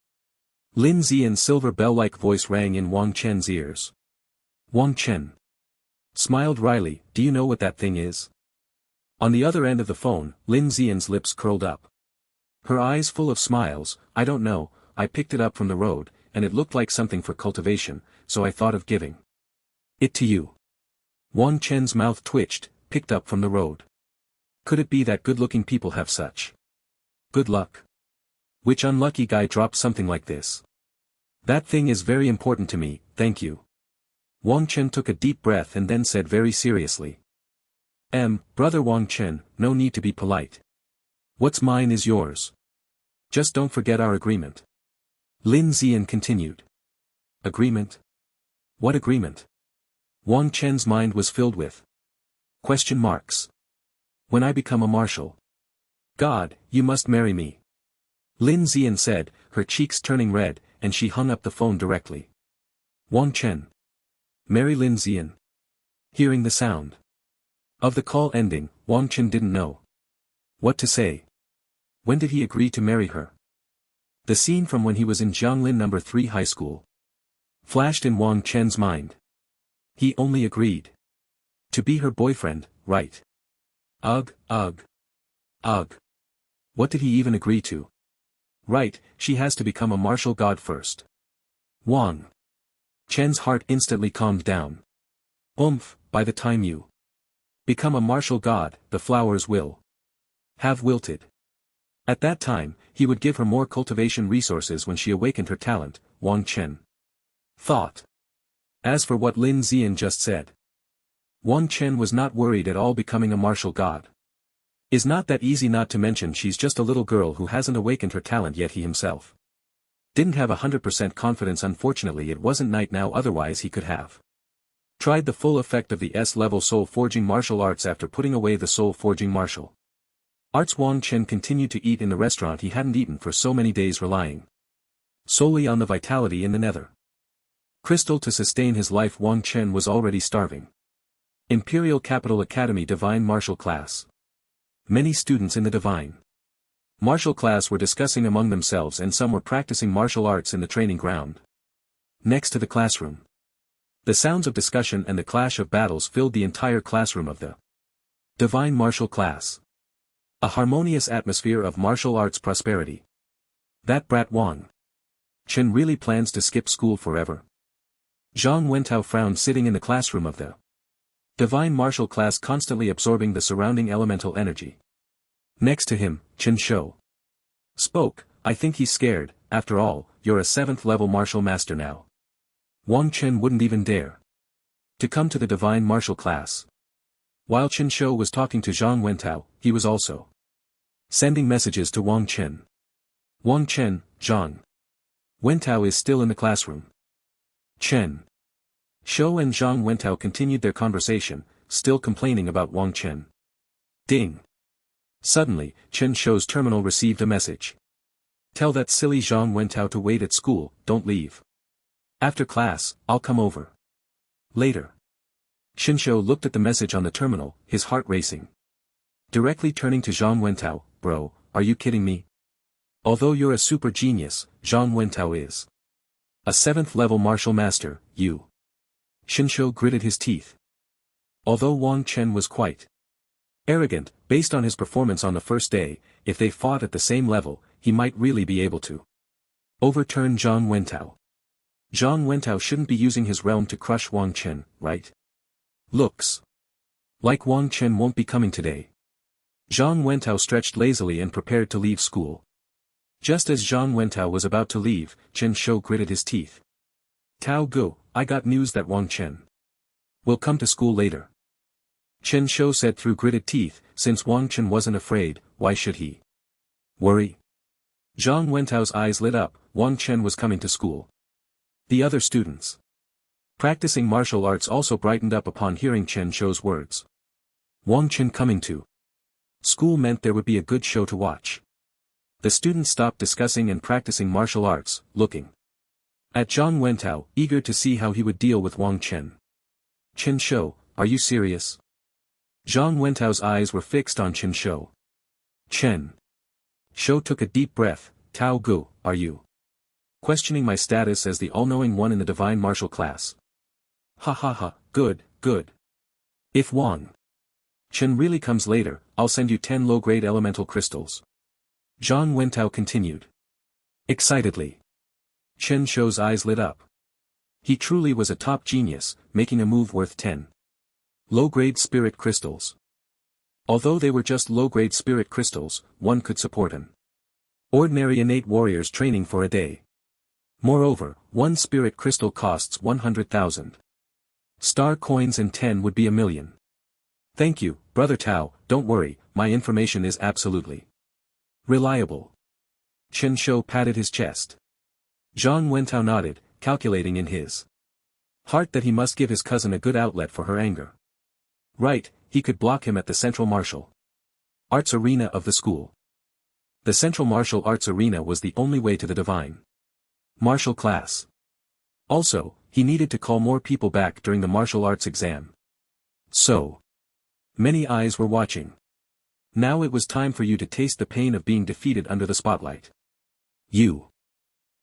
Lin Zian's silver bell-like voice rang in Wang Chen's ears. Wang Chen smiled wryly. Do you know what that thing is? On the other end of the phone, Lin Zian's lips curled up. Her eyes full of smiles. I don't know, I picked it up from the road, and it looked like something for cultivation, so I thought of giving it to you. Wang Chen's mouth twitched. Picked up from the road. Could it be that good-looking people have such good luck? Which unlucky guy dropped something like this? That thing is very important to me, thank you. Wang Chen took a deep breath and then said very seriously. Brother Wang Chen, no need to be polite. What's mine is yours. Just don't forget our agreement. Lin Zian continued. Agreement? What agreement? Wang Chen's mind was filled with question marks. When I become a martial god, you must marry me. Lin Zian said, her cheeks turning red, and she hung up the phone directly. Wang Chen. Marry Lin Zian. Hearing the sound of the call ending, Wang Chen didn't know what to say. When did he agree to marry her? The scene from when he was in Jianglin No. 3 high school flashed in Wang Chen's mind. He only agreed to be her boyfriend, right? Ugh. What did he even agree to? Right, she has to become a martial god first. Wang Chen's heart instantly calmed down. By the time you become a martial god, the flowers will have wilted. At that time, he would give her more cultivation resources when she awakened her talent, Wang Chen thought. As for what Lin Zian just said, Wang Chen was not worried at all. Becoming a martial god is not that easy, not to mention she's just a little girl who hasn't awakened her talent yet. He himself didn't have 100% confidence. Unfortunately, it wasn't night now, otherwise he could have tried the full effect of the S-level soul forging martial arts after putting away the soul forging martial arts. Wang Chen continued to eat in the restaurant he hadn't eaten for so many days, relying solely on the vitality in the nether crystal to sustain his life. Wang Chen was already starving. Imperial Capital Academy Divine Martial Class. Many students in the Divine Martial class were discussing among themselves, and some were practicing martial arts in the training ground next to the classroom. The sounds of discussion and the clash of battles filled the entire classroom of the Divine Martial Class. A harmonious atmosphere of martial arts prosperity. That brat Wang Chen really plans to skip school forever. Zhang Wentao frowned, sitting in the classroom of the Divine Martial Class, constantly absorbing the surrounding elemental energy. Next to him, Chen Shou spoke. I think he's scared. After all, you're a 7th level martial master now. Wang Chen wouldn't even dare to come to the divine martial class. While Chen Shou was talking to Zhang Wentao, he was also sending messages to Wang Chen. Wang Chen, Zhang Wentao is still in the classroom. Chen Shou and Zhang Wentao continued their conversation, still complaining about Wang Chen. Ding! Suddenly, Chen Shou's terminal received a message. Tell that silly Zhang Wentao to wait at school, don't leave. After class, I'll come over. Later. Chen Shou looked at the message on the terminal, his heart racing. Directly turning to Zhang Wentao, bro, are you kidding me? Although you're a super genius, Zhang Wentao is a 7th level martial master, you. Chen Shou gritted his teeth. Although Wang Chen was quite arrogant, based on his performance on the first day, if they fought at the same level, he might really be able to overturn Zhang Wentao. Zhang Wentao shouldn't be using his realm to crush Wang Chen, right? Looks like Wang Chen won't be coming today. Zhang Wentao stretched lazily and prepared to leave school. Just as Zhang Wentao was about to leave, Chen Shou gritted his teeth. Tao Gu, I got news that Wang Chen will come to school later. Chen Shou said through gritted teeth, since Wang Chen wasn't afraid, why should he worry? Zhang Wentao's eyes lit up, Wang Chen was coming to school. The other students practicing martial arts also brightened up upon hearing Chen Shou's words. Wang Chen coming to school meant there would be a good show to watch. The students stopped discussing and practicing martial arts, looking at Zhang Wentao, eager to see how he would deal with Wang Chen. Chen Shou, are you serious? Zhang Wentao's eyes were fixed on Chen Shou. Chen Shou took a deep breath. Tao Gu, are you questioning my status as the all-knowing one in the divine martial class? Ha ha ha, good, good. If Wang Chen really comes later, I'll send you 10 low-grade elemental crystals. Zhang Wentao continued excitedly. Chen Shou's eyes lit up. He truly was a top genius, making a move worth 10 low-grade spirit crystals. Although they were just low-grade spirit crystals, one could support an ordinary innate warrior's training for a day. Moreover, one spirit crystal costs 100,000 star coins and 10 would be a million. Thank you, Brother Tao, don't worry, my information is absolutely reliable. Chen Shou patted his chest. Zhang Wentao nodded, calculating in his heart that he must give his cousin a good outlet for her anger. Right, he could block him at the Central Martial Arts Arena of the school. The Central Martial Arts Arena was the only way to the divine martial class. Also, he needed to call more people back during the martial arts exam. So many eyes were watching. Now it was time for you to taste the pain of being defeated under the spotlight. You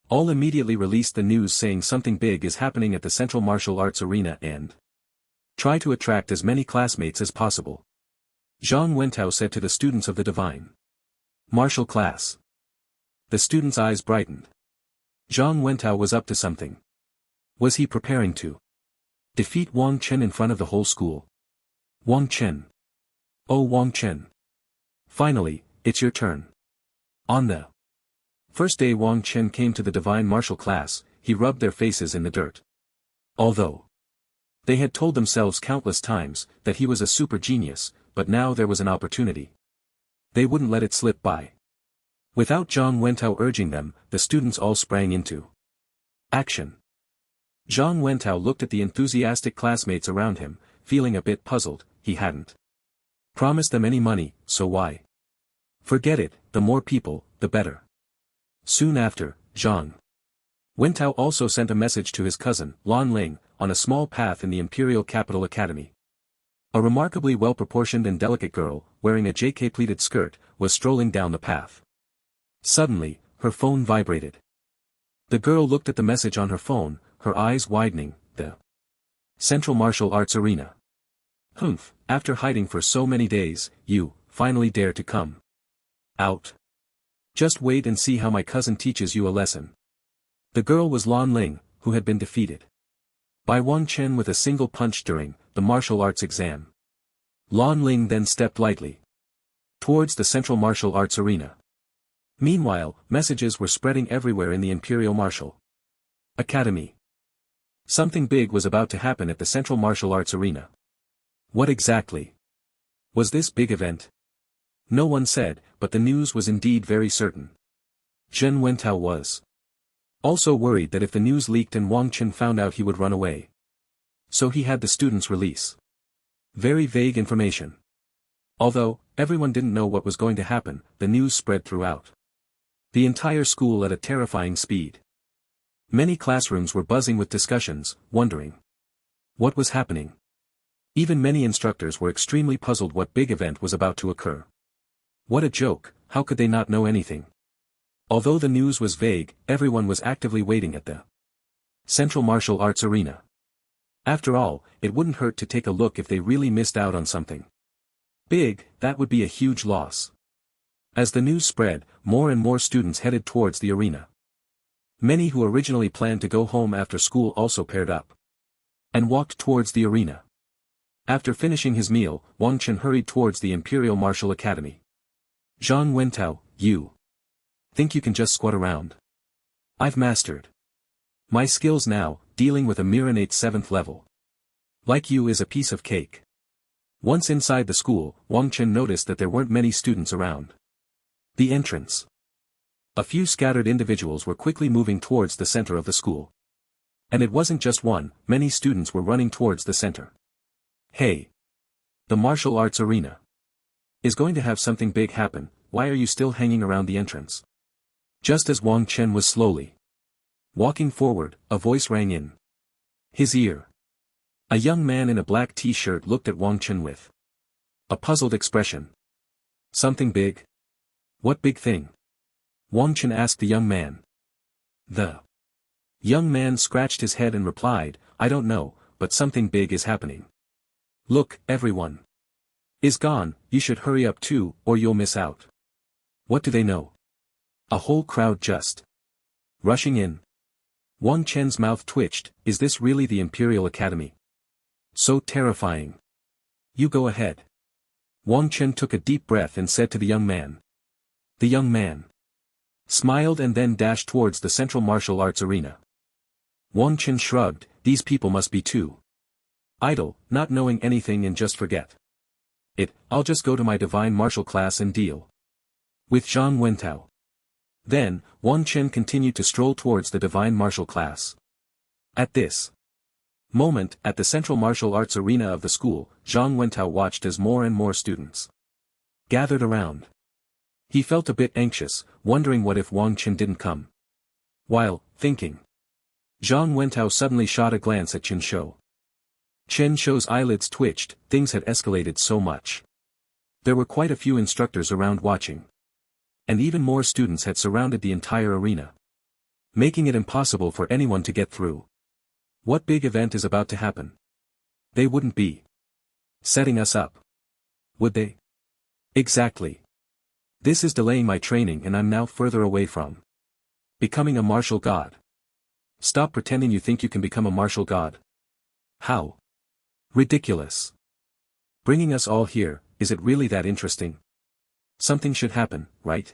all immediately released the news saying something big is happening at the Central Martial Arts Arena and try to attract as many classmates as possible. Zhang Wentao said to the students of the divine martial class. The students' eyes brightened. Zhang Wentao was up to something. Was he preparing to defeat Wang Chen in front of the whole school? Wang Chen. Oh Wang Chen. Finally, it's your turn. On the first day Wang Chen came to the divine martial class, he rubbed their faces in the dirt. Although they had told themselves countless times that he was a super genius, but now there was an opportunity. They wouldn't let it slip by. Without Zhang Wentao urging them, the students all sprang into action. Zhang Wentao looked at the enthusiastic classmates around him, feeling a bit puzzled. He hadn't promised them any money, so why? Forget it, the more people, the better. Soon after, Zhang Wentao also sent a message to his cousin, Lan Ling, on a small path in the Imperial Capital Academy. A remarkably well-proportioned and delicate girl, wearing a JK-pleated skirt, was strolling down the path. Suddenly, her phone vibrated. The girl looked at the message on her phone, her eyes widening. The Central Martial Arts Arena. Humph, after hiding for so many days, you finally dare to come out. Just wait and see how my cousin teaches you a lesson. The girl was Lan Ling, who had been defeated by Wang Chen with a single punch during the martial arts exam. Lan Ling then stepped lightly towards the Central Martial Arts Arena. Meanwhile, messages were spreading everywhere in the Imperial Martial Academy. Something big was about to happen at the Central Martial Arts Arena. What exactly was this big event? No one said, but the news was indeed very certain. Zhen Wentao was also worried that if the news leaked and Wang Chen found out he would run away. So he had the students release very vague information. Although, everyone didn't know what was going to happen, the news spread throughout the entire school at a terrifying speed. Many classrooms were buzzing with discussions, wondering what was happening. Even many instructors were extremely puzzled what big event was about to occur. What a joke, how could they not know anything? Although the news was vague, everyone was actively waiting at the Central Martial Arts Arena. After all, it wouldn't hurt to take a look if they really missed out on something big, that would be a huge loss. As the news spread, more and more students headed towards the arena. Many who originally planned to go home after school also paired up and walked towards the arena. After finishing his meal, Wang Chen hurried towards the Imperial Martial Academy. Zhen Wentao, you think you can just squat around? I've mastered my skills now, dealing with a Miranate 7th level. Like you is a piece of cake. Once inside the school, Wang Chen noticed that there weren't many students around the entrance. A few scattered individuals were quickly moving towards the center of the school. And it wasn't just one, many students were running towards the center. Hey! The martial arts arena is going to have something big happen, why are you still hanging around the entrance? Just as Wang Chen was slowly walking forward, a voice rang in his ear. A young man in a black t-shirt looked at Wang Chen with a puzzled expression. Something big? What big thing? Wang Chen asked the young man. The young man scratched his head and replied, I don't know, but something big is happening. Look, everyone is gone, you should hurry up too, or you'll miss out. What do they know? A whole crowd just rushing in. Wang Chen's mouth twitched, is this really the Imperial Academy? So terrifying. You go ahead. Wang Chen took a deep breath and said to the young man. The young man smiled and then dashed towards the Central Martial Arts Arena. Wang Chen shrugged, these people must be too idle, not knowing anything and just forget it, I'll just go to my divine martial class and deal with Zhen Wentao. Then, Wang Chen continued to stroll towards the divine martial class. At this moment, at the Central Martial Arts Arena of the school, Zhen Wentao watched as more and more students gathered around. He felt a bit anxious, wondering what if Wang Chen didn't come. While thinking, Zhen Wentao suddenly shot a glance at Chen Shou. Chen Shou's eyelids twitched, things had escalated so much. There were quite a few instructors around watching. And even more students had surrounded the entire arena, making it impossible for anyone to get through. What big event is about to happen? They wouldn't be setting us up, would they? Exactly. This is delaying my training and I'm now further away from becoming a martial god. Stop pretending you think you can become a martial god. How ridiculous. Bringing us all here, is it really that interesting? Something should happen, right?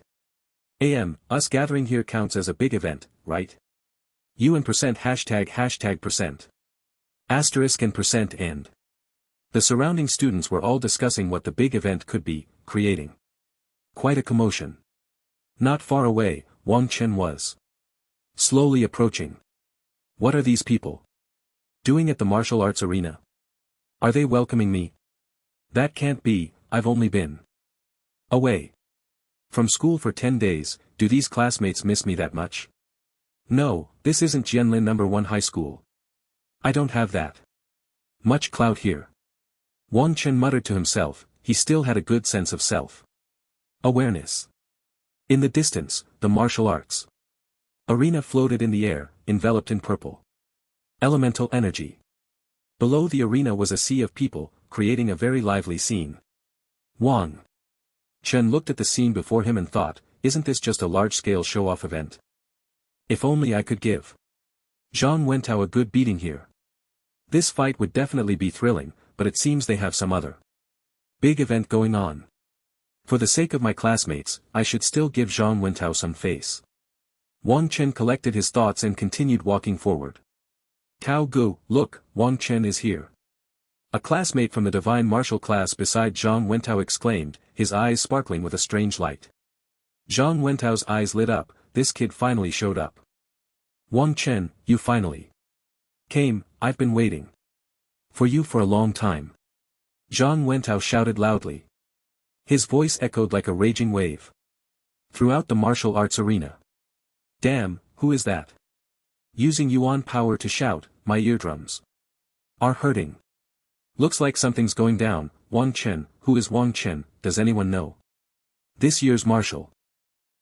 Us gathering here counts as a big event, right? You and %##%. Asterisk and % and. The surrounding students were all discussing what the big event could be, creating quite a commotion. Not far away, Wang Chen was slowly approaching. What are these people doing at the martial arts arena? Are they welcoming me? That can't be, I've only been away from school for 10 days, do these classmates miss me that much? No, this isn't Jianlin No. 1 high school. I don't have that much clout here. Wang Chen muttered to himself, he still had a good sense of self-awareness. In the distance, the martial arts arena floated in the air, enveloped in purple elemental energy. Below the arena was a sea of people, creating a very lively scene. Wang Chen looked at the scene before him and thought, isn't this just a large-scale show-off event? If only I could give Zhen Wentao a good beating here. This fight would definitely be thrilling, but it seems they have some other big event going on. For the sake of my classmates, I should still give Zhang Wentao some face. Wang Chen collected his thoughts and continued walking forward. Tao Gu, look, Wang Chen is here. A classmate from the divine martial class beside Zhang Wentao exclaimed, his eyes sparkling with a strange light. Zhang Wentao's eyes lit up, this kid finally showed up. Wang Chen, you finally came, I've been waiting for you for a long time. Zhang Wentao shouted loudly. His voice echoed like a raging wave throughout the martial arts arena. Damn, who is that? Using Yuan power to shout, my eardrums are hurting. Looks like something's going down. Wang Chen, who is Wang Chen, does anyone know? This year's martial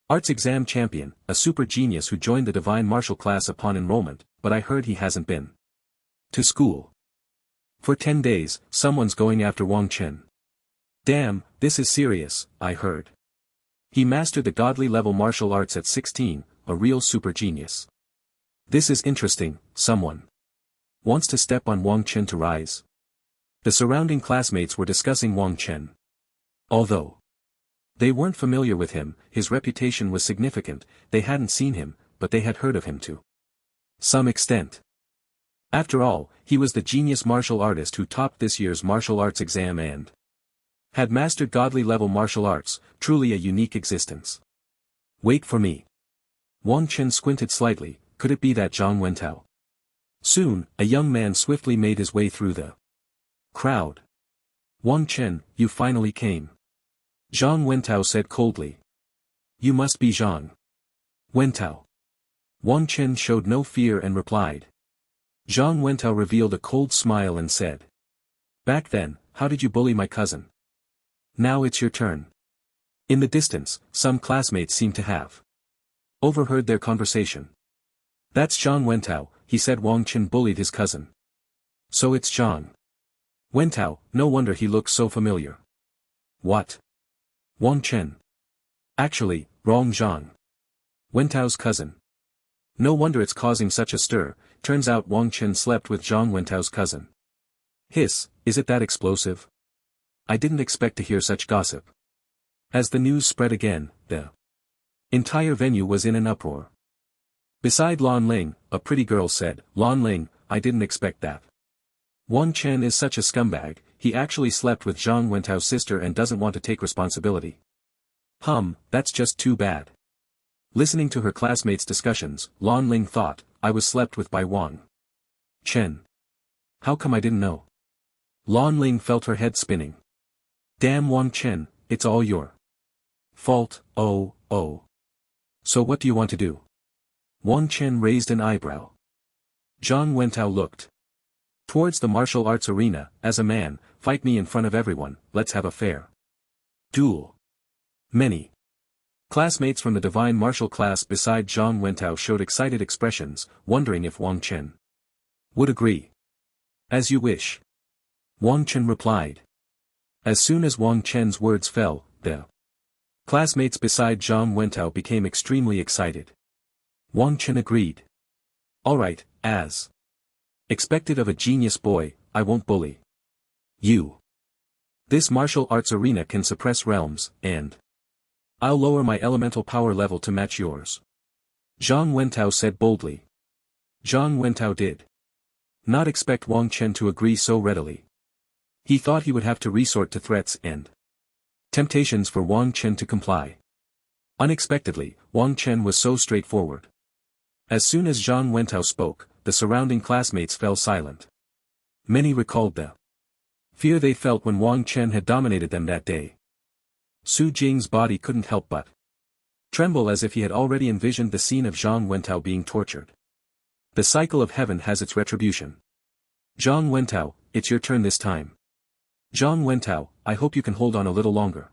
arts exam champion, a super genius who joined the divine martial class upon enrollment, but I heard he hasn't been to school for 10 days, someone's going after Wang Chen. Damn, this is serious, I heard. He mastered the godly level martial arts at 16, a real super genius. This is interesting, someone wants to step on Wang Chen to rise. The surrounding classmates were discussing Wang Chen. Although they weren't familiar with him, his reputation was significant, they hadn't seen him, but they had heard of him to some extent. After all, he was the genius martial artist who topped this year's martial arts exam and had mastered godly level martial arts, truly a unique existence. Wait for me. Wang Chen squinted slightly, could it be that Zhang Wentao? Soon, a young man swiftly made his way through the crowd. Wang Chen, you finally came. Zhang Wentao said coldly. You must be Zhang Wentao. Wang Chen showed no fear and replied. Zhang Wentao revealed a cold smile and said. Back then, how did you bully my cousin? Now it's your turn. In the distance, some classmates seemed to have overheard their conversation. That's Zhang Wentao, he said. Wang Chen bullied his cousin. So it's Zhang Wentao, no wonder he looks so familiar. What? Wang Chen. Actually, wrong, Zhang Wentao's cousin. No wonder it's causing such a stir, turns out Wang Chen slept with Zhang Wentao's cousin. Hiss, is it that explosive? I didn't expect to hear such gossip. As the news spread again, the entire venue was in an uproar. Beside Lan Ling, a pretty girl said, Lan Ling, I didn't expect that. Wang Chen is such a scumbag, he actually slept with Zhang Wentao's sister and doesn't want to take responsibility. That's just too bad. Listening to her classmates' discussions, Lan Ling thought, I was slept with by Wang Chen. How come I didn't know? Lan Ling felt her head spinning. Damn Wang Chen, it's all your fault, oh. So what do you want to do? Wang Chen raised an eyebrow. Zhang Wentao looked towards the martial arts arena. As a man, fight me in front of everyone, let's have a fair duel. Many classmates from the divine martial class beside Zhang Wentao showed excited expressions, wondering if Wang Chen would agree. As you wish. Wang Chen replied. As soon as Wang Chen's words fell, the classmates beside Zhang Wentao became extremely excited. Wang Chen agreed. Alright, as expected of a genius boy, I won't bully you. This martial arts arena can suppress realms, and I'll lower my elemental power level to match yours. Zhang Wentao said boldly. Zhang Wentao did not expect Wang Chen to agree so readily. He thought he would have to resort to threats and temptations for Wang Chen to comply. Unexpectedly, Wang Chen was so straightforward. As soon as Zhang Wentao spoke, the surrounding classmates fell silent. Many recalled the fear they felt when Wang Chen had dominated them that day. Su Jing's body couldn't help but tremble as if he had already envisioned the scene of Zhang Wentao being tortured. The cycle of heaven has its retribution. Zhang Wentao, it's your turn this time. Zhang Wentao, I hope you can hold on a little longer.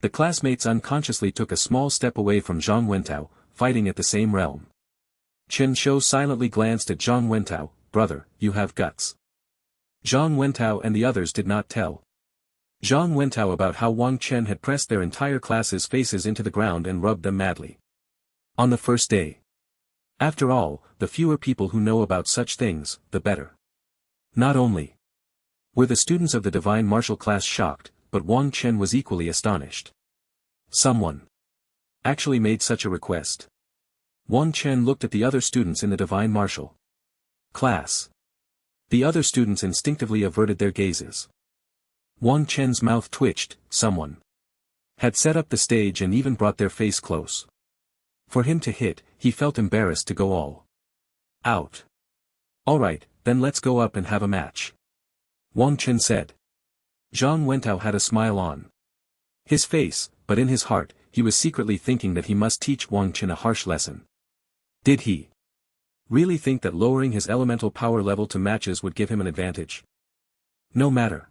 The classmates unconsciously took a small step away from Zhang Wentao, fighting at the same realm. Chen Shou silently glanced at Zhang Wentao, brother, you have guts. Zhang Wentao and the others did not tell Zhang Wentao about how Wang Chen had pressed their entire class's faces into the ground and rubbed them madly on the first day. After all, the fewer people who know about such things, the better. Not only were the students of the divine martial class shocked, but Wang Chen was equally astonished. Someone actually made such a request. Wang Chen looked at the other students in the divine martial class. The other students instinctively averted their gazes. Wang Chen's mouth twitched. Someone had set up the stage and even brought their face close. For him to hit, he felt embarrassed to go all out. Alright, then let's go up and have a match. Wang Chen said. Zhang Wentao had a smile on his face, but in his heart, he was secretly thinking that he must teach Wang Chen a harsh lesson. Did he really think that lowering his elemental power level to matches would give him an advantage? No matter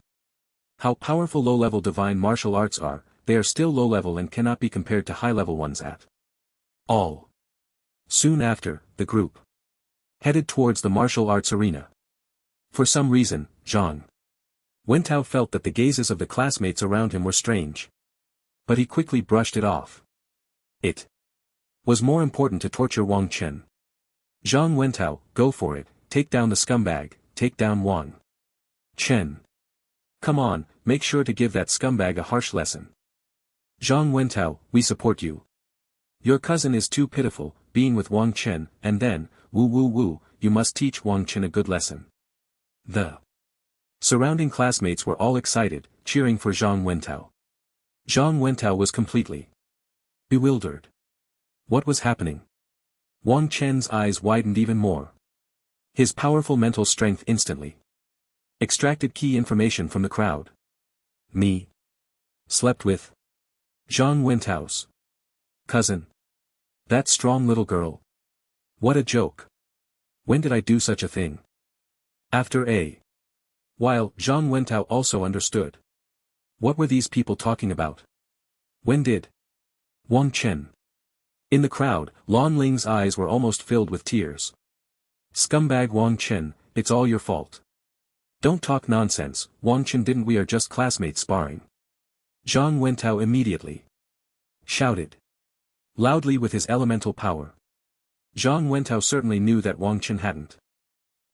how powerful low-level divine martial arts are, they are still low-level and cannot be compared to high-level ones at all. Soon after, the group headed towards the martial arts arena. For some reason, Zhang Wentao felt that the gazes of the classmates around him were strange. But he quickly brushed it off. It was more important to torture Wang Chen. Zhang Wentao, go for it, take down the scumbag, take down Wang Chen. Come on, make sure to give that scumbag a harsh lesson. Zhang Wentao, we support you. Your cousin is too pitiful, being with Wang Chen, and then, woo, you must teach Wang Chen a good lesson. The surrounding classmates were all excited, cheering for Zhang Wentao. Zhang Wentao was completely bewildered. What was happening? Wang Chen's eyes widened even more. His powerful mental strength instantly extracted key information from the crowd. Me? Slept with Zhang Wentao's cousin? That strong little girl? What a joke. When did I do such a thing? After a while, Zhang Wentao also understood. What were these people talking about? When did Wang Chen? In the crowd, Lan Ling's eyes were almost filled with tears. Scumbag Wang Chen, it's all your fault. Don't talk nonsense, Wang Chen didn't, we are just classmates sparring. Zhang Wentao immediately shouted loudly with his elemental power. Zhang Wentao certainly knew that Wang Chen hadn't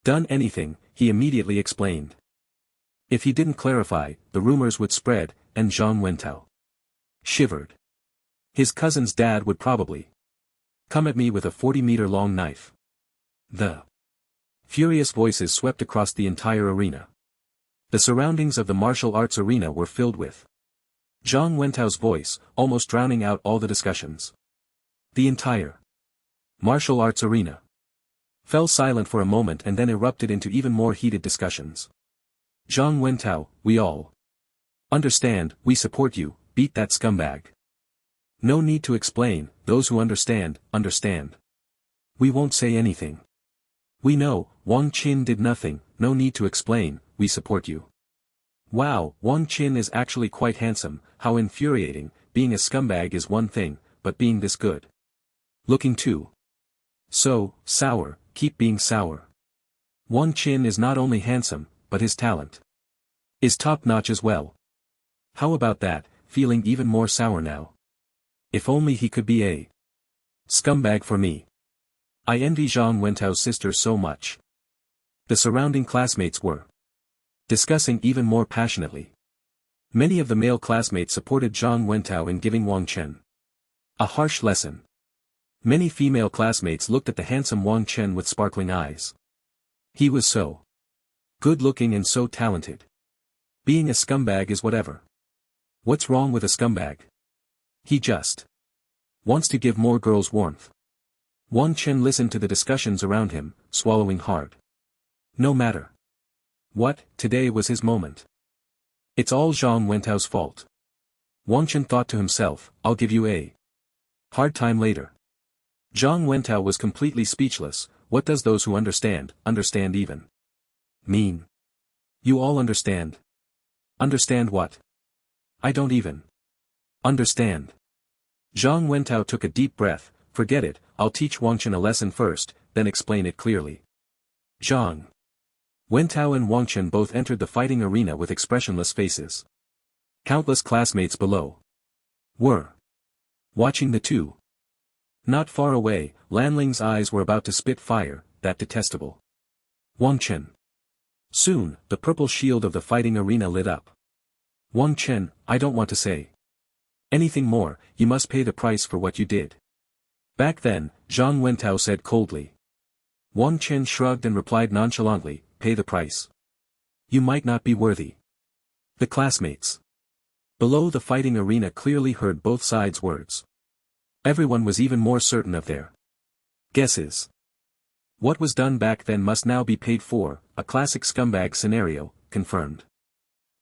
done anything, he immediately explained. If he didn't clarify, the rumors would spread, and Zhang Wentao shivered. His cousin's dad would probably come at me with a 40-meter-long knife. The furious voices swept across the entire arena. The surroundings of the martial arts arena were filled with Zhang Wentao's voice, almost drowning out all the discussions. The entire martial arts arena fell silent for a moment and then erupted into even more heated discussions. Zhang Wentao, we all understand, we support you, beat that scumbag. No need to explain, those who understand, understand. We won't say anything. We know, Wang Chen did nothing, no need to explain, we support you. Wow, Wang Chen is actually quite handsome, how infuriating, being a scumbag is one thing, but being this good looking too. So, sour, keep being sour. Wang Chen is not only handsome, but his talent is top-notch as well. How about that, feeling even more sour now. If only he could be a scumbag for me. I envy Zhang Wentao's sister so much. The surrounding classmates were discussing even more passionately. Many of the male classmates supported Zhang Wentao in giving Wang Chen a harsh lesson. Many female classmates looked at the handsome Wang Chen with sparkling eyes. He was so good-looking and so talented. Being a scumbag is whatever. What's wrong with a scumbag? He just wants to give more girls warmth. Wang Chen listened to the discussions around him, swallowing hard. No matter what, today was his moment. It's all Zhang Wentao's fault. Wang Chen thought to himself, I'll give you a hard time later. Zhang Wentao was completely speechless. What does those who understand even mean? You all understand? Understand what? I don't even understand. Zhang Wentao took a deep breath. Forget it, I'll teach Wang Chen a lesson first, then explain it clearly. Zhang Wentao and Wang Chen both entered the fighting arena with expressionless faces. Countless classmates below were watching the two. Not far away, Lanling's eyes were about to spit fire, that detestable Wang Chen. Soon, the purple shield of the fighting arena lit up. Wang Chen, I don't want to say Anything more, you must pay the price for what you did. Back then, Zhang Wentao said coldly. Wang Chen shrugged and replied nonchalantly, pay the price. You might not be worthy. The classmates below the fighting arena clearly heard both sides' words. Everyone was even more certain of their guesses. What was done back then must now be paid for, a classic scumbag scenario, confirmed.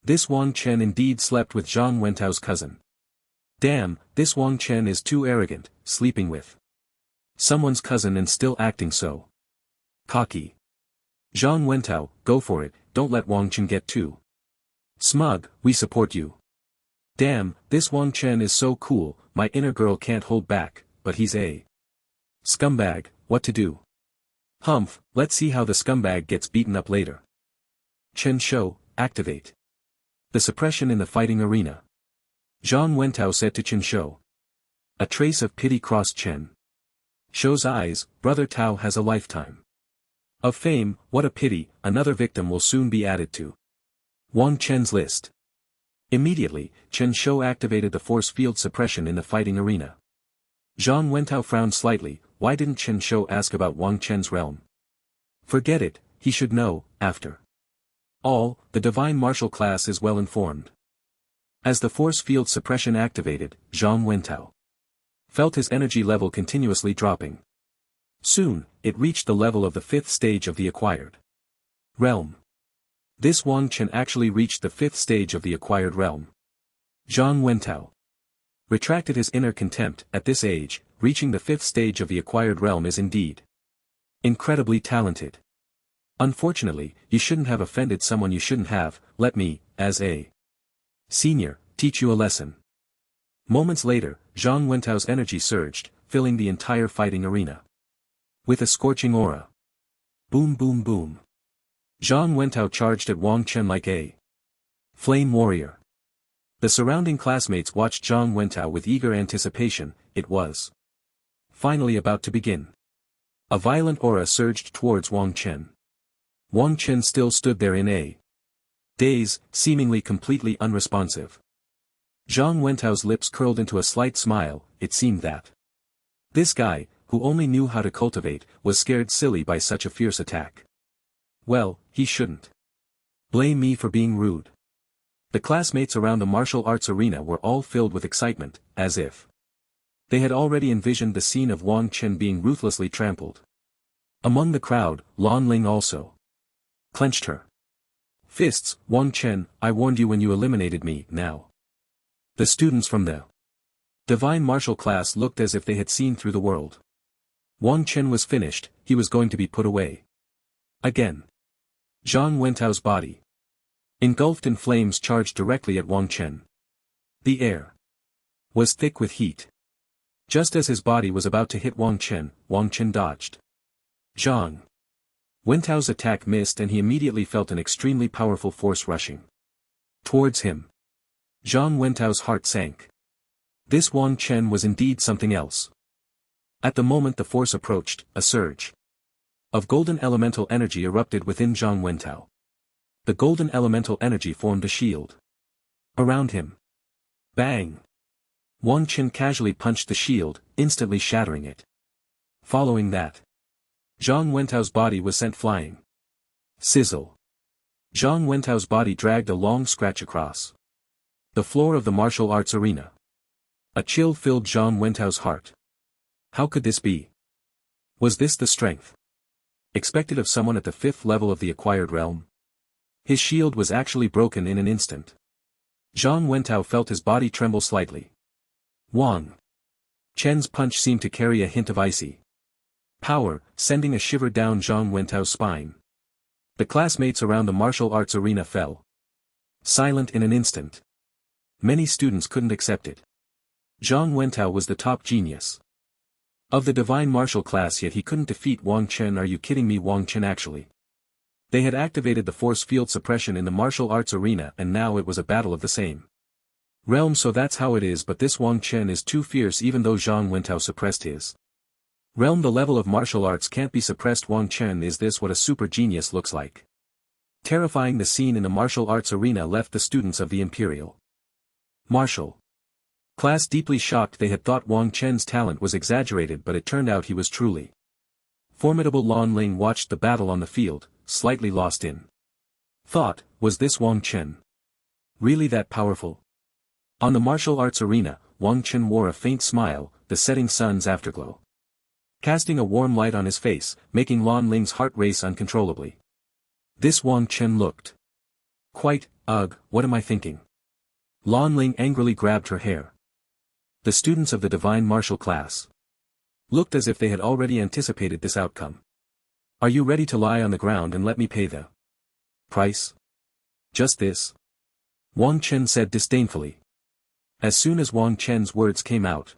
This Wang Chen indeed slept with Zhang Wentao's cousin. Damn, this Wang Chen is too arrogant, sleeping with someone's cousin and still acting so cocky. Zhang Wentao, go for it, don't let Wang Chen get too smug, we support you. Damn, this Wang Chen is so cool, my inner girl can't hold back, but he's a scumbag, what to do? Humph, let's see how the scumbag gets beaten up later. Chen Shou, activate the suppression in the fighting arena. Zhang Wentao said to Chen Shou. A trace of pity crossed Chen Shou's eyes, Brother Tao has a lifetime of fame, what a pity, another victim will soon be added to Wang Chen's list. Immediately, Chen Shou activated the force field suppression in the fighting arena. Zhang Wentao frowned slightly, why didn't Chen Shou ask about Wang Chen's realm? Forget it, he should know, after all, the divine martial class is well informed. As the force field suppression activated, Zhang Wentao felt his energy level continuously dropping. Soon, it reached the level of the 5th stage of the acquired realm. This Wang Chen actually reached the 5th stage of the acquired realm. Zhang Wentao retracted his inner contempt. At this age, reaching the 5th stage of the acquired realm is indeed incredibly talented. Unfortunately, you shouldn't have offended someone you shouldn't have, let me, as a senior, teach you a lesson. Moments later, Zhang Wentao's energy surged, filling the entire fighting arena with a scorching aura. Boom boom boom. Zhang Wentao charged at Wang Chen like a flame warrior. The surrounding classmates watched Zhang Wentao with eager anticipation, it was finally about to begin. A violent aura surged towards Wang Chen. Wang Chen still stood there in a daze, seemingly completely unresponsive. Zhang Wentao's lips curled into a slight smile, it seemed that this guy, who only knew how to cultivate, was scared silly by such a fierce attack. Well, he shouldn't blame me for being rude. The classmates around the martial arts arena were all filled with excitement, as if they had already envisioned the scene of Wang Chen being ruthlessly trampled. Among the crowd, Lan Ling also clenched her fists. Wang Chen, I warned you when you eliminated me, now. The students from the divine martial class looked as if they had seen through the world. Wang Chen was finished, he was going to be put away. Again. Zhang Wentao's body, engulfed in flames, charged directly at Wang Chen. The air was thick with heat. Just as his body was about to hit Wang Chen dodged. Zhang Wentao's attack missed and he immediately felt an extremely powerful force rushing towards him. Zhang Wentao's heart sank. This Wang Chen was indeed something else. At the moment the force approached, a surge of golden elemental energy erupted within Zhang Wentao. The golden elemental energy formed a shield around him. Bang! Wang Chen casually punched the shield, instantly shattering it. Following that, Zhang Wentao's body was sent flying. Sizzle! Zhang Wentao's body dragged a long scratch across the floor of the martial arts arena. A chill filled Zhang Wentao's heart. How could this be? Was this the strength expected of someone at the 5th level of the acquired realm? His shield was actually broken in an instant. Zhang Wentao felt his body tremble slightly. Wang Chen's punch seemed to carry a hint of icy power, sending a shiver down Zhang Wentao's spine. The classmates around the martial arts arena fell silent in an instant. Many students couldn't accept it. Zhang Wentao was the top genius of the divine martial class, yet he couldn't defeat Wang Chen. Are you kidding me? Wang Chen actually. They had activated the force field suppression in the martial arts arena and now it was a battle of the same realm, so that's how it is, but this Wang Chen is too fierce. Even though Zhang Wentao suppressed his realm, the level of martial arts can't be suppressed. Wang Chen, is this what a super genius looks like? Terrifying. The scene in the martial arts arena left the students of the Imperial martial Class deeply shocked. They had thought Wang Chen's talent was exaggerated, but it turned out he was truly formidable. Lan Ling watched the battle on the field, slightly lost in thought. Was this Wang Chen really that powerful? On the martial arts arena, Wang Chen wore a faint smile, the setting sun's afterglow casting a warm light on his face, making Lan Ling's heart race uncontrollably. This Wang Chen looked quite, ugh, what am I thinking? Lan Ling angrily grabbed her hair. The students of the divine martial class looked as if they had already anticipated this outcome. Are you ready to lie on the ground and let me pay the price? Just this? Wang Chen said disdainfully. As soon as Wang Chen's words came out,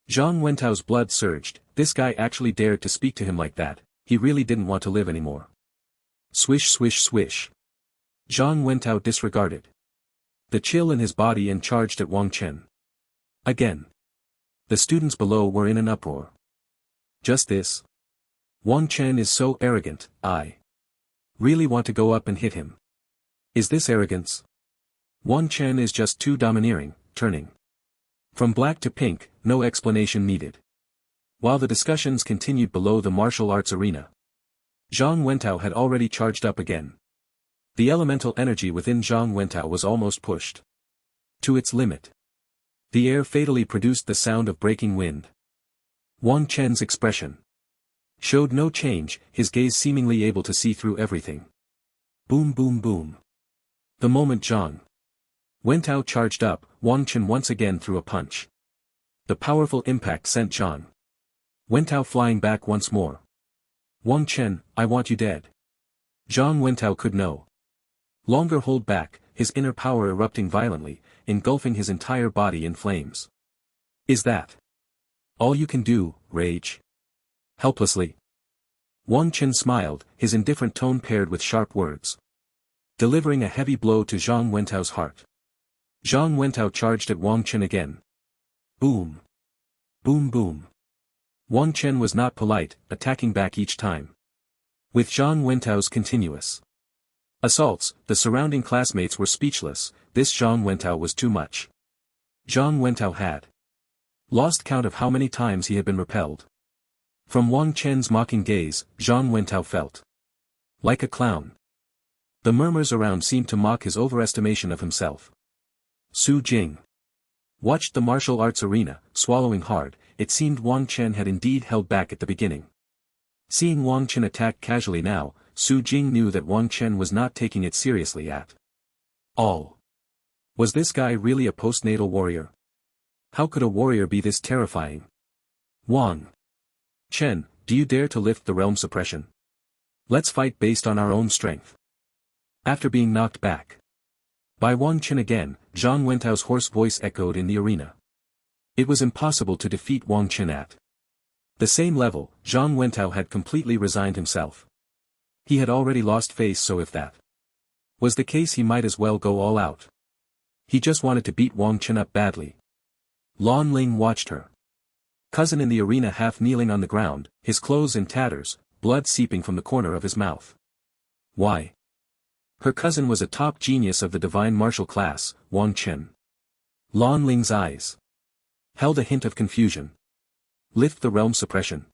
Zhang Wentao's blood surged. This guy actually dared to speak to him like that. He really didn't want to live anymore. Swish swish swish. Zhang Wentao disregarded the chill in his body and charged at Wang Chen. Again. The students below were in an uproar. Just this? Wang Chen is so arrogant. I really want to go up and hit him. Is this arrogance? Wang Chen is just too domineering, turning from black to pink, no explanation needed. While the discussions continued below the martial arts arena, Zhang Wentao had already charged up again. The elemental energy within Zhang Wentao was almost pushed to its limit. The air fatally produced the sound of breaking wind. Wang Chen's expression showed no change, his gaze seemingly able to see through everything. Boom boom boom. The moment Zhang Wentao charged up, Wang Chen once again threw a punch. The powerful impact sent Zhang Wentao flying back once more. Wang Chen, I want you dead. Zhang Wentao could no longer hold back, his inner power erupting violently, engulfing his entire body in flames. Is that all you can do, rage? Helplessly. Wang Chen smiled, his indifferent tone paired with sharp words, delivering a heavy blow to Zhang Wentao's heart. Zhang Wentao charged at Wang Chen again. Boom. Boom boom. Wang Chen was not polite, attacking back each time. With Zhang Wentao's continuous assaults, the surrounding classmates were speechless. This Zhang Wentao was too much. Zhang Wentao had lost count of how many times he had been repelled. From Wang Chen's mocking gaze, Zhang Wentao felt like a clown. The murmurs around seemed to mock his overestimation of himself. Su Jing watched the martial arts arena, swallowing hard. It seemed Wang Chen had indeed held back at the beginning. Seeing Wang Chen attack casually now, Su Jing knew that Wang Chen was not taking it seriously at all. Was this guy really a postnatal warrior? How could a warrior be this terrifying? Wang Chen, do you dare to lift the realm suppression? Let's fight based on our own strength. After being knocked back by Wang Chen again, Zhang Wentao's hoarse voice echoed in the arena. It was impossible to defeat Wang Chen at the same level. Zhang Wentao had completely resigned himself. He had already lost face, so if that was the case he might as well go all out. He just wanted to beat Wang Chen up badly. Lan Ling watched her cousin in the arena half kneeling on the ground, his clothes in tatters, blood seeping from the corner of his mouth. Why? Her cousin was a top genius of the divine martial class, Wang Chen. Lan Ling's eyes held a hint of confusion. Lift the realm suppression.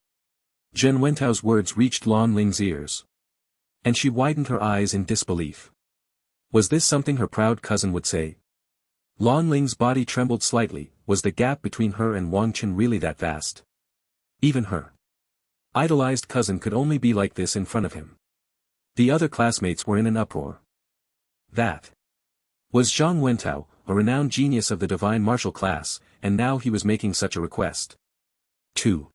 Zhen Wentao's words reached Lan Ling's ears, and she widened her eyes in disbelief. Was this something her proud cousin would say? Lan Ling's body trembled slightly. Was the gap between her and Wang Chen really that vast? Even her idolized cousin could only be like this in front of him. The other classmates were in an uproar. That was Zhang Wentao, a renowned genius of the divine martial class, and now he was making such a request. 2.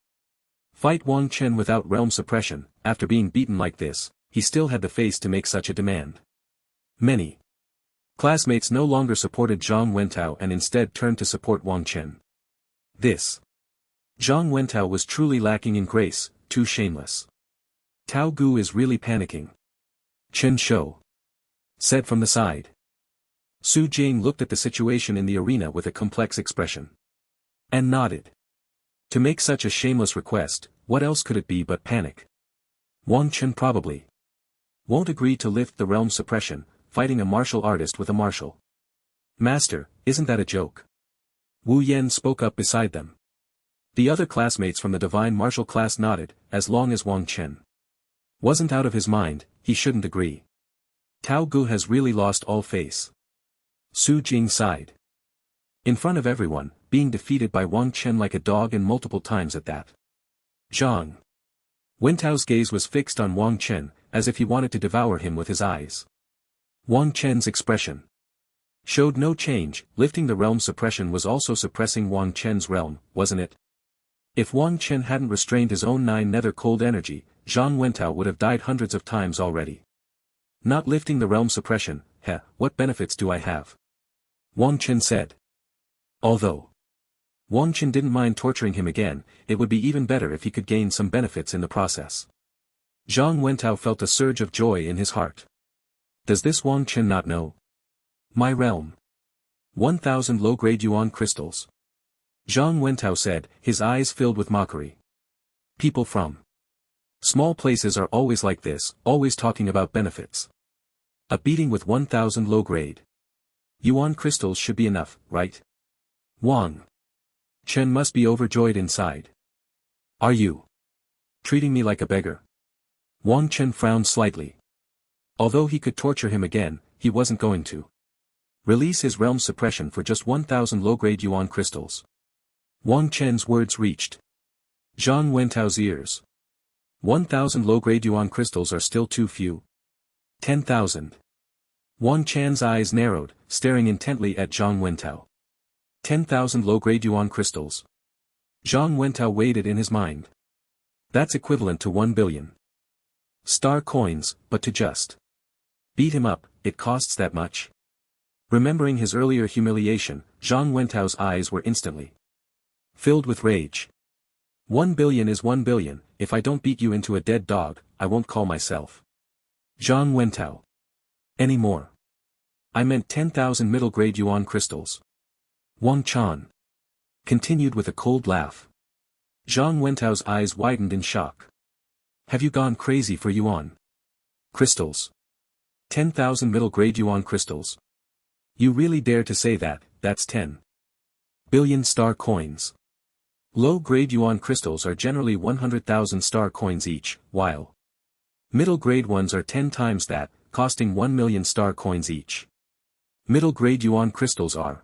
Fight Wang Chen without realm suppression. After being beaten like this, he still had the face to make such a demand. Many classmates no longer supported Zhang Wentao and instead turned to support Wang Chen. This Zhang Wentao was truly lacking in grace, too shameless. Tao Gu is really panicking. Chen Shou said from the side. Su Jing looked at the situation in the arena with a complex expression and nodded. To make such a shameless request, what else could it be but panic? Wang Chen probably won't agree to lift the realm suppression, fighting a martial artist with a martial master. Isn't that a joke? Wu Yan spoke up beside them. The other classmates from the divine martial class nodded, as long as Wang Chen wasn't out of his mind, he shouldn't agree. Tao Gu has really lost all face. Su Jing sighed. In front of everyone, being defeated by Wang Chen like a dog and multiple times at that. Zhang Wentao's gaze was fixed on Wang Chen, as if he wanted to devour him with his eyes. Wang Chen's expression showed no change. Lifting the realm suppression was also suppressing Wang Chen's realm, wasn't it? If Wang Chen hadn't restrained his own 9 nether cold energy, Zhang Wentao would have died hundreds of times already. Not lifting the realm suppression, what benefits do I have? Wang Chen said. Although Wang Chen didn't mind torturing him again, it would be even better if he could gain some benefits in the process. Zhang Wentao felt a surge of joy in his heart. Does this Wang Chen not know? My realm. 1,000 low-grade yuan crystals. Zhang Wentao said, his eyes filled with mockery. People from small places are always like this, always talking about benefits. A beating with 1,000 low-grade yuan crystals should be enough, right? Wang Chen must be overjoyed inside. Are you treating me like a beggar? Wang Chen frowned slightly. Although he could torture him again, he wasn't going to release his realm suppression for just 1,000 low-grade yuan crystals. Wang Chen's words reached Zhang Wentao's ears. 1,000 low-grade yuan crystals are still too few. 10,000. Wang Chen's eyes narrowed, staring intently at Zhang Wentao. 10,000 low-grade yuan crystals. Zhang Wentao weighed it in his mind. That's equivalent to 1 billion star coins, but to just beat him up, it costs that much? Remembering his earlier humiliation, Zhang Wentao's eyes were instantly filled with rage. 1 billion is 1 billion, if I don't beat you into a dead dog, I won't call myself Zhang Wentao anymore. I meant 10,000 middle-grade yuan crystals. Wang Chan continued with a cold laugh. Zhang Wentao's eyes widened in shock. Have you gone crazy for yuan crystals? 10,000 middle-grade yuan crystals? You really dare to say that? That's 10 billion star coins. Low-grade yuan crystals are generally 100,000 star coins each, while middle-grade ones are 10 times that, costing 1 million star coins each. Middle-grade yuan crystals are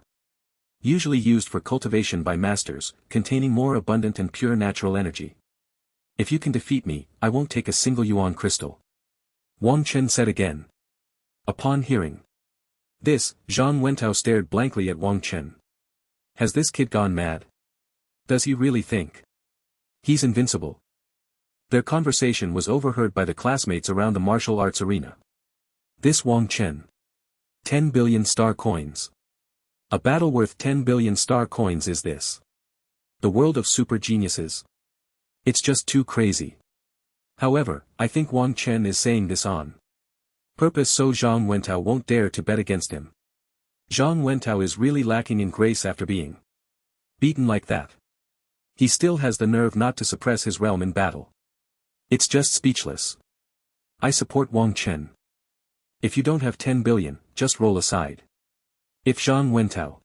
usually used for cultivation by masters, containing more abundant and pure natural energy. If you can defeat me, I won't take a single yuan crystal. Wang Chen said again. Upon hearing this, Zhang Wentao stared blankly at Wang Chen. Has this kid gone mad? Does he really think he's invincible? Their conversation was overheard by the classmates around the martial arts arena. This Wang Chen. 10 billion star coins. A battle worth 10 billion star coins is this. The world of super geniuses. It's just too crazy. However, I think Wang Chen is saying this on purpose so Zhang Wentao won't dare to bet against him. Zhang Wentao is really lacking in grace after being beaten like that. He still has the nerve not to suppress his realm in battle. It's just speechless. I support Wang Chen. If you don't have 10 billion, just roll aside. If Zhang Wentao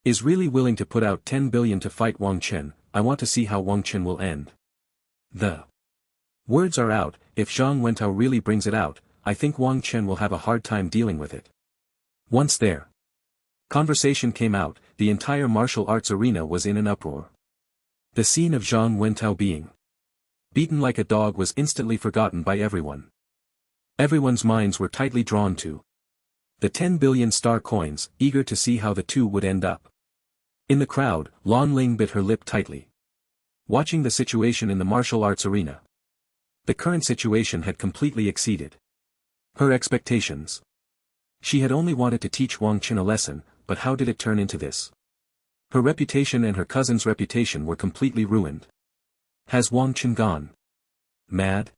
is really willing to put out 10 billion to fight Wang Chen, I want to see how Wang Chen will end. The words are out. If Zhang Wentao really brings it out, I think Wang Chen will have a hard time dealing with it. Once there, conversation came out, the entire martial arts arena was in an uproar. The scene of Zhang Wentao being beaten like a dog was instantly forgotten by everyone. Everyone's minds were tightly drawn to the 10 billion star coins, eager to see how the two would end up. In the crowd, Lan Ling bit her lip tightly, watching the situation in the martial arts arena. The current situation had completely exceeded her expectations. She had only wanted to teach Wang Chen a lesson, but how did it turn into this? Her reputation and her cousin's reputation were completely ruined. Has Wang Chen gone mad?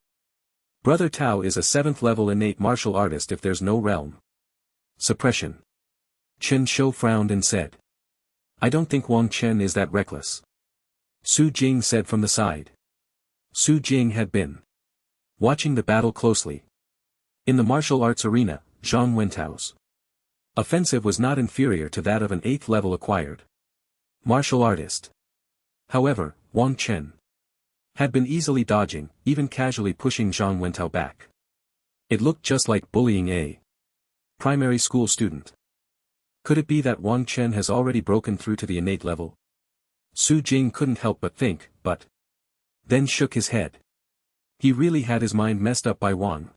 Brother Tao is a 7th level innate martial artist if there's no realm suppression. Chen Shou frowned and said. I don't think Wang Chen is that reckless. Su Jing said from the side. Su Jing had been watching the battle closely. In the martial arts arena, Zhang Wentao's offensive was not inferior to that of an 8th level acquired Martial artist. However, Wang Chen had been easily dodging, even casually pushing Zhang Wentao back. It looked just like bullying a primary school student. Could it be that Wang Chen has already broken through to the innate level? Su Jing couldn't help but think, but then shook his head. He really had his mind messed up by Wang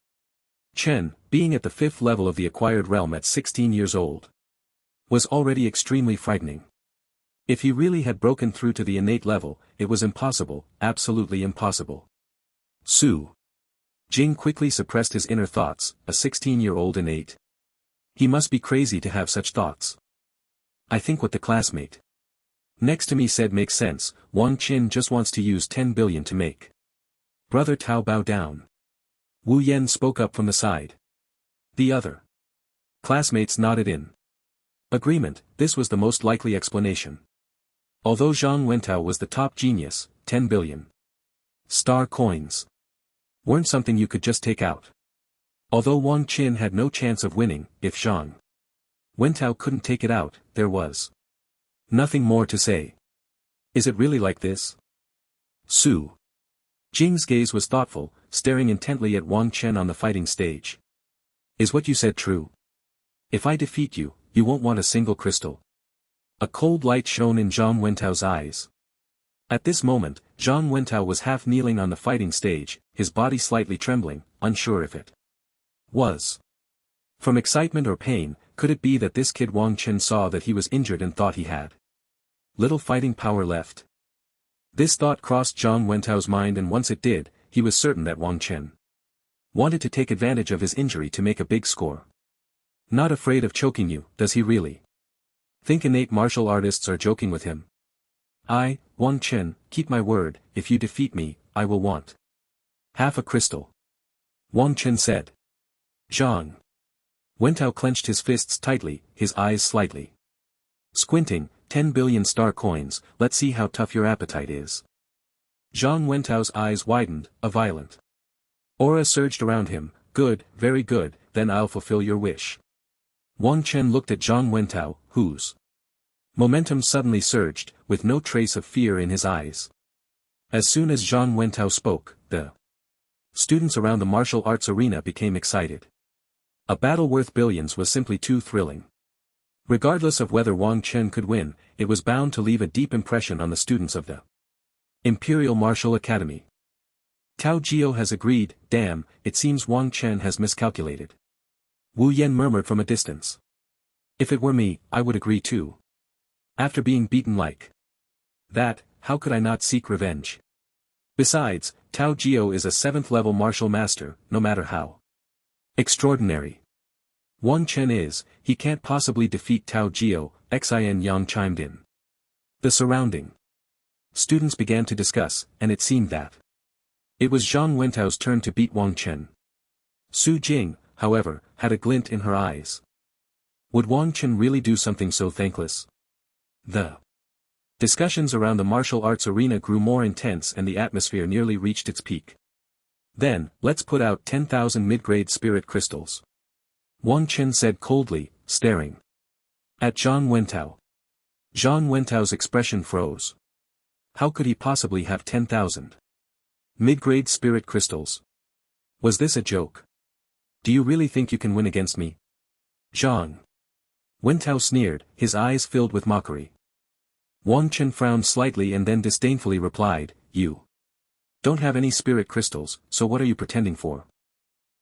Chen, being at the 5th level of the acquired realm at 16 years old, was already extremely frightening. If he really had broken through to the innate level, it was impossible, absolutely impossible. Su Jing quickly suppressed his inner thoughts, a 16-year-old innate. He must be crazy to have such thoughts. I think what the classmate next to me said makes sense. Wang Chen just wants to use 10 billion to make Brother Tao bow down. Wu Yan spoke up from the side. The other classmates nodded in agreement. This was the most likely explanation. Although Zhang Wentao was the top genius, 10 billion star coins weren't something you could just take out. Although Wang Chen had no chance of winning, if Zhang Wentao couldn't take it out, there was nothing more to say. Is it really like this? Su Jing's gaze was thoughtful, staring intently at Wang Chen on the fighting stage. Is what you said true? If I defeat you, you won't want a single crystal. A cold light shone in Zhang Wentao's eyes. At this moment, Zhang Wentao was half kneeling on the fighting stage, his body slightly trembling, unsure if it was from excitement or pain. Could it be that this kid Wang Chen saw that he was injured and thought he had little fighting power left? This thought crossed Zhang Wentao's mind, and once it did, he was certain that Wang Chen wanted to take advantage of his injury to make a big score. Not afraid of choking you, does he really think innate martial artists are joking with him? I, Wang Chen, keep my word, if you defeat me, I will want half a crystal. Wang Chen said. Zhang Wentao clenched his fists tightly, his eyes slightly squinting. 10 billion star coins, let's see how tough your appetite is. Zhang Wentao's eyes widened, a violent aura surged around him. Good, very good, then I'll fulfill your wish. Wang Chen looked at Zhang Wentao, whose momentum suddenly surged, with no trace of fear in his eyes. As soon as Zhang Wentao spoke, the students around the martial arts arena became excited. A battle worth billions was simply too thrilling. Regardless of whether Wang Chen could win, it was bound to leave a deep impression on the students of the Imperial Martial Academy. Tao Jiao has agreed. Damn, it seems Wang Chen has miscalculated. Wu Yan murmured from a distance. If it were me, I would agree too. After being beaten like that, how could I not seek revenge? Besides, Tao Jiao is a 7th level martial master, no matter how extraordinary Wang Chen is, he can't possibly defeat Tao Jiao. Xin Yang chimed in. The surrounding students began to discuss, and it seemed that it was Zhang Wentao's turn to beat Wang Chen. Su Jing, however, had a glint in her eyes. Would Wang Chen really do something so thankless? The discussions around the martial arts arena grew more intense, and the atmosphere nearly reached its peak. Then, let's put out 10,000 mid-grade spirit crystals. Wang Chen said coldly, staring at Zhang Wentao. Zhang Wentao's expression froze. How could he possibly have 10,000 mid-grade spirit crystals? Was this a joke? Do you really think you can win against me? Zhang Wentao sneered, his eyes filled with mockery. Wang Chen frowned slightly and then disdainfully replied, You don't have any spirit crystals, so what are you pretending for?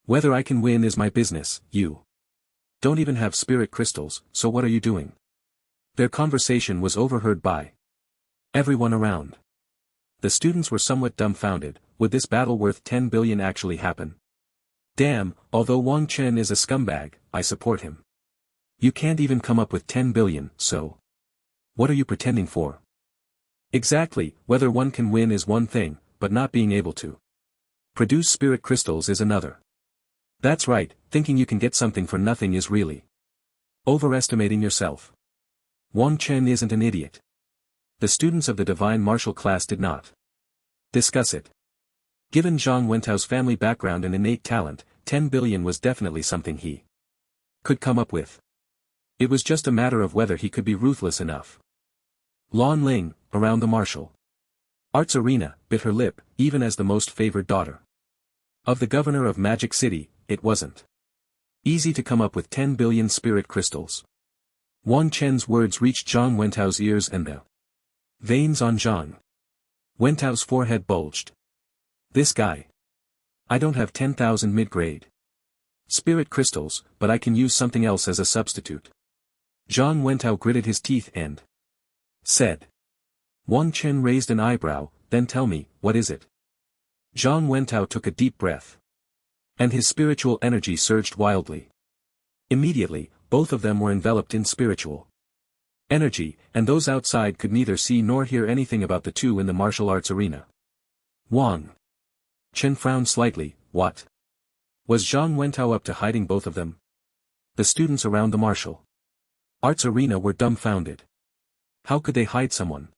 Whether I can win is my business. You don't even have spirit crystals, so what are you doing? Their conversation was overheard by everyone around. The students were somewhat dumbfounded. Would this battle worth 10 billion actually happen? Damn, although Wang Chen is a scumbag, I support him. You can't even come up with 10 billion, so what are you pretending for? Exactly, whether one can win is one thing, but not being able to produce spirit crystals is another. That's right, thinking you can get something for nothing is really overestimating yourself. Wang Chen isn't an idiot. The students of the divine martial class did not discuss it. Given Zhang Wentao's family background and innate talent, 10 billion was definitely something he could come up with. It was just a matter of whether he could be ruthless enough. Lon Ling, around the martial arts arena, bit her lip, even as the most favored daughter of the governor of Magic City, it wasn't easy to come up with 10 billion spirit crystals. Wang Chen's words reached Zhang Wentao's ears and the veins on Zhang Wentao's forehead bulged. This guy. I don't have 10,000 mid-grade spirit crystals, but I can use something else as a substitute. Zhang Wentao gritted his teeth and said. Wang Chen raised an eyebrow, then tell me, what is it? Zhang Wentao took a deep breath. And his spiritual energy surged wildly. Immediately, both of them were enveloped in spiritual energy, and those outside could neither see nor hear anything about the two in the martial arts arena. Wang Chen frowned slightly. What? Was Zhang Wentao up to hiding both of them? The students around the martial arts arena were dumbfounded. How could they hide someone?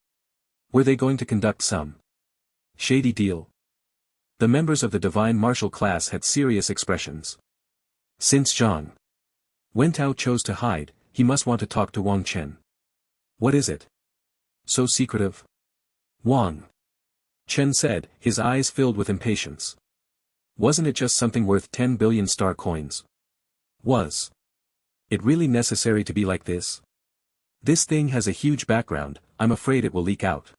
Were they going to conduct some shady deal? The members of the divine martial class had serious expressions. Since Zhang Wentao chose to hide, he must want to talk to Wang Chen. What is it? So secretive? Wang Chen said, his eyes filled with impatience. Wasn't it just something worth 10 billion star coins? Was it really necessary to be like this? This thing has a huge background, I'm afraid it will leak out.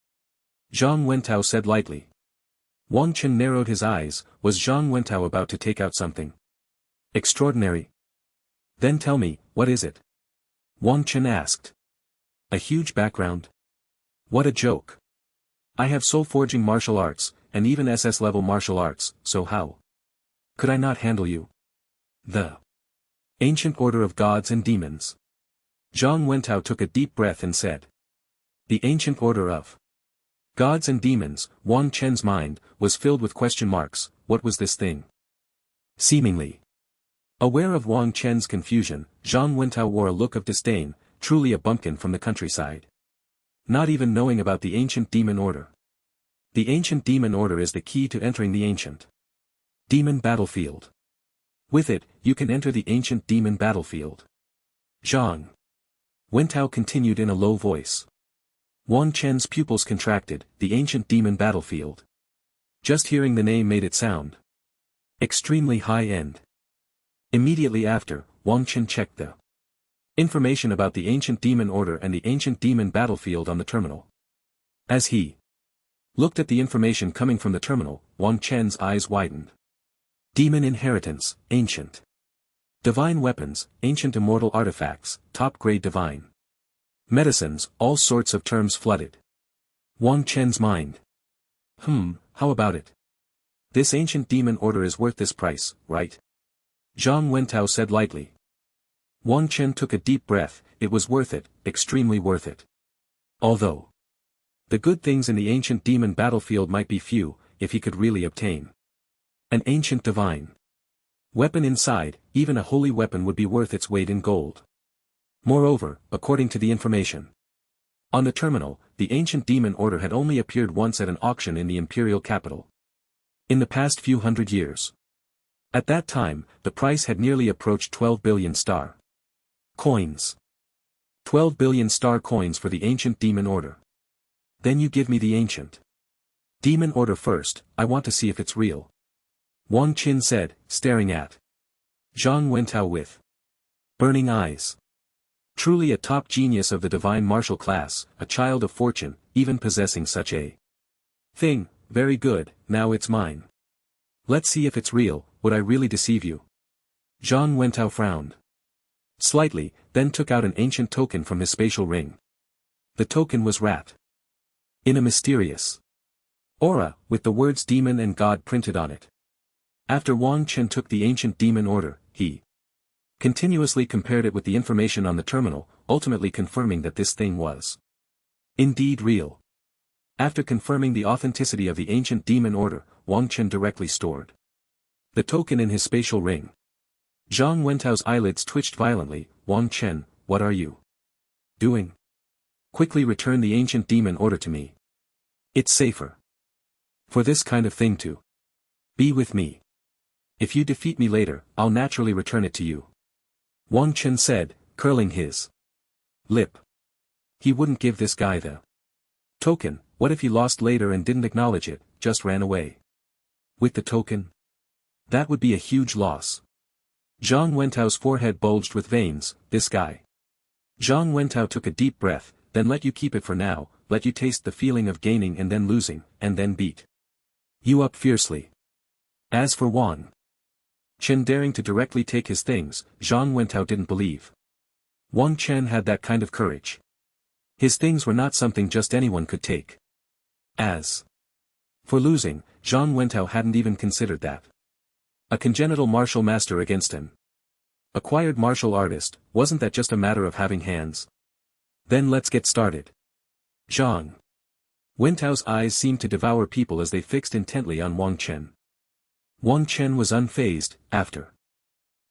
Zhang Wentao said lightly. Wang Chen narrowed his eyes. Was Zhang Wentao about to take out something extraordinary? Then tell me, what is it? Wang Chen asked. A huge background? What a joke. I have soul forging martial arts, and even SS level martial arts, so how could I not handle you? The Ancient Order of Gods and Demons. Zhang Wentao took a deep breath and said. The Ancient Order of Gods and Demons. Wang Chen's mind was filled with question marks. What was this thing? Seemingly aware of Wang Chen's confusion, Zhang Wentao wore a look of disdain, truly a bumpkin from the countryside. Not even knowing about the Ancient Demon Order. The Ancient Demon Order is the key to entering the Ancient Demon Battlefield. With it, you can enter the Ancient Demon Battlefield. Zhang Wentao continued in a low voice. Wang Chen's pupils contracted, the Ancient Demon Battlefield. Just hearing the name made it sound extremely high-end. Immediately after, Wang Chen checked the information about the Ancient Demon Order and the Ancient Demon Battlefield on the terminal. As he looked at the information coming from the terminal, Wang Chen's eyes widened. Demon Inheritance, Ancient Divine Weapons, Ancient Immortal Artifacts, Top-Grade Divine Medicines, all sorts of terms flooded Wang Chen's mind. How about it? This Ancient Demon Order is worth this price, right? Zhang Wentao said lightly. Wang Chen took a deep breath. It was worth it, extremely worth it. Although the good things in the Ancient Demon Battlefield might be few, if he could really obtain an ancient divine weapon inside, even a holy weapon would be worth its weight in gold. Moreover, according to the information on the terminal, the Ancient Demon Order had only appeared once at an auction in the imperial capital in the past few hundred years. At that time, the price had nearly approached 12 billion star coins. 12 billion star coins for the Ancient Demon Order. Then you give me the Ancient Demon Order first, I want to see if it's real. Wang Chen said, staring at Zhang Wentao with burning eyes. Truly a top genius of the divine martial class, a child of fortune, even possessing such a thing. Very good, now it's mine. Let's see if it's real. Would I really deceive you? Zhang Wentao frowned slightly, then took out an ancient token from his spatial ring. The token was wrapped in a mysterious aura, with the words Demon and God printed on it. After Wang Chen took the Ancient Demon Order, he continuously compared it with the information on the terminal, ultimately confirming that this thing was indeed real. After confirming the authenticity of the Ancient Demon Order, Wang Chen directly stored the token in his spatial ring. Zhang Wentao's eyelids twitched violently. Wang Chen, what are you doing? Quickly return the Ancient Demon Order to me. It's safer for this kind of thing to be with me. If you defeat me later, I'll naturally return it to you. Wang Chen said, curling his lip. He wouldn't give this guy the Token, what if he lost later and didn't acknowledge it, just ran away? With the token? That would be a huge loss. Zhang Wentao's forehead bulged with veins. This guy. Zhang Wentao took a deep breath, then let you keep it for now, let you taste the feeling of gaining and then losing, and then beat you up fiercely. As for Wang Chen daring to directly take his things, Zhang Wentao didn't believe Wang Chen had that kind of courage. His things were not something just anyone could take. As for losing, Zhang Wentao hadn't even considered that. A congenital martial master against him. Acquired martial artist, wasn't that just a matter of having hands? Then let's get started. Zhang Wentao's eyes seemed to devour people as they fixed intently on Wang Chen. Wang Chen was unfazed. After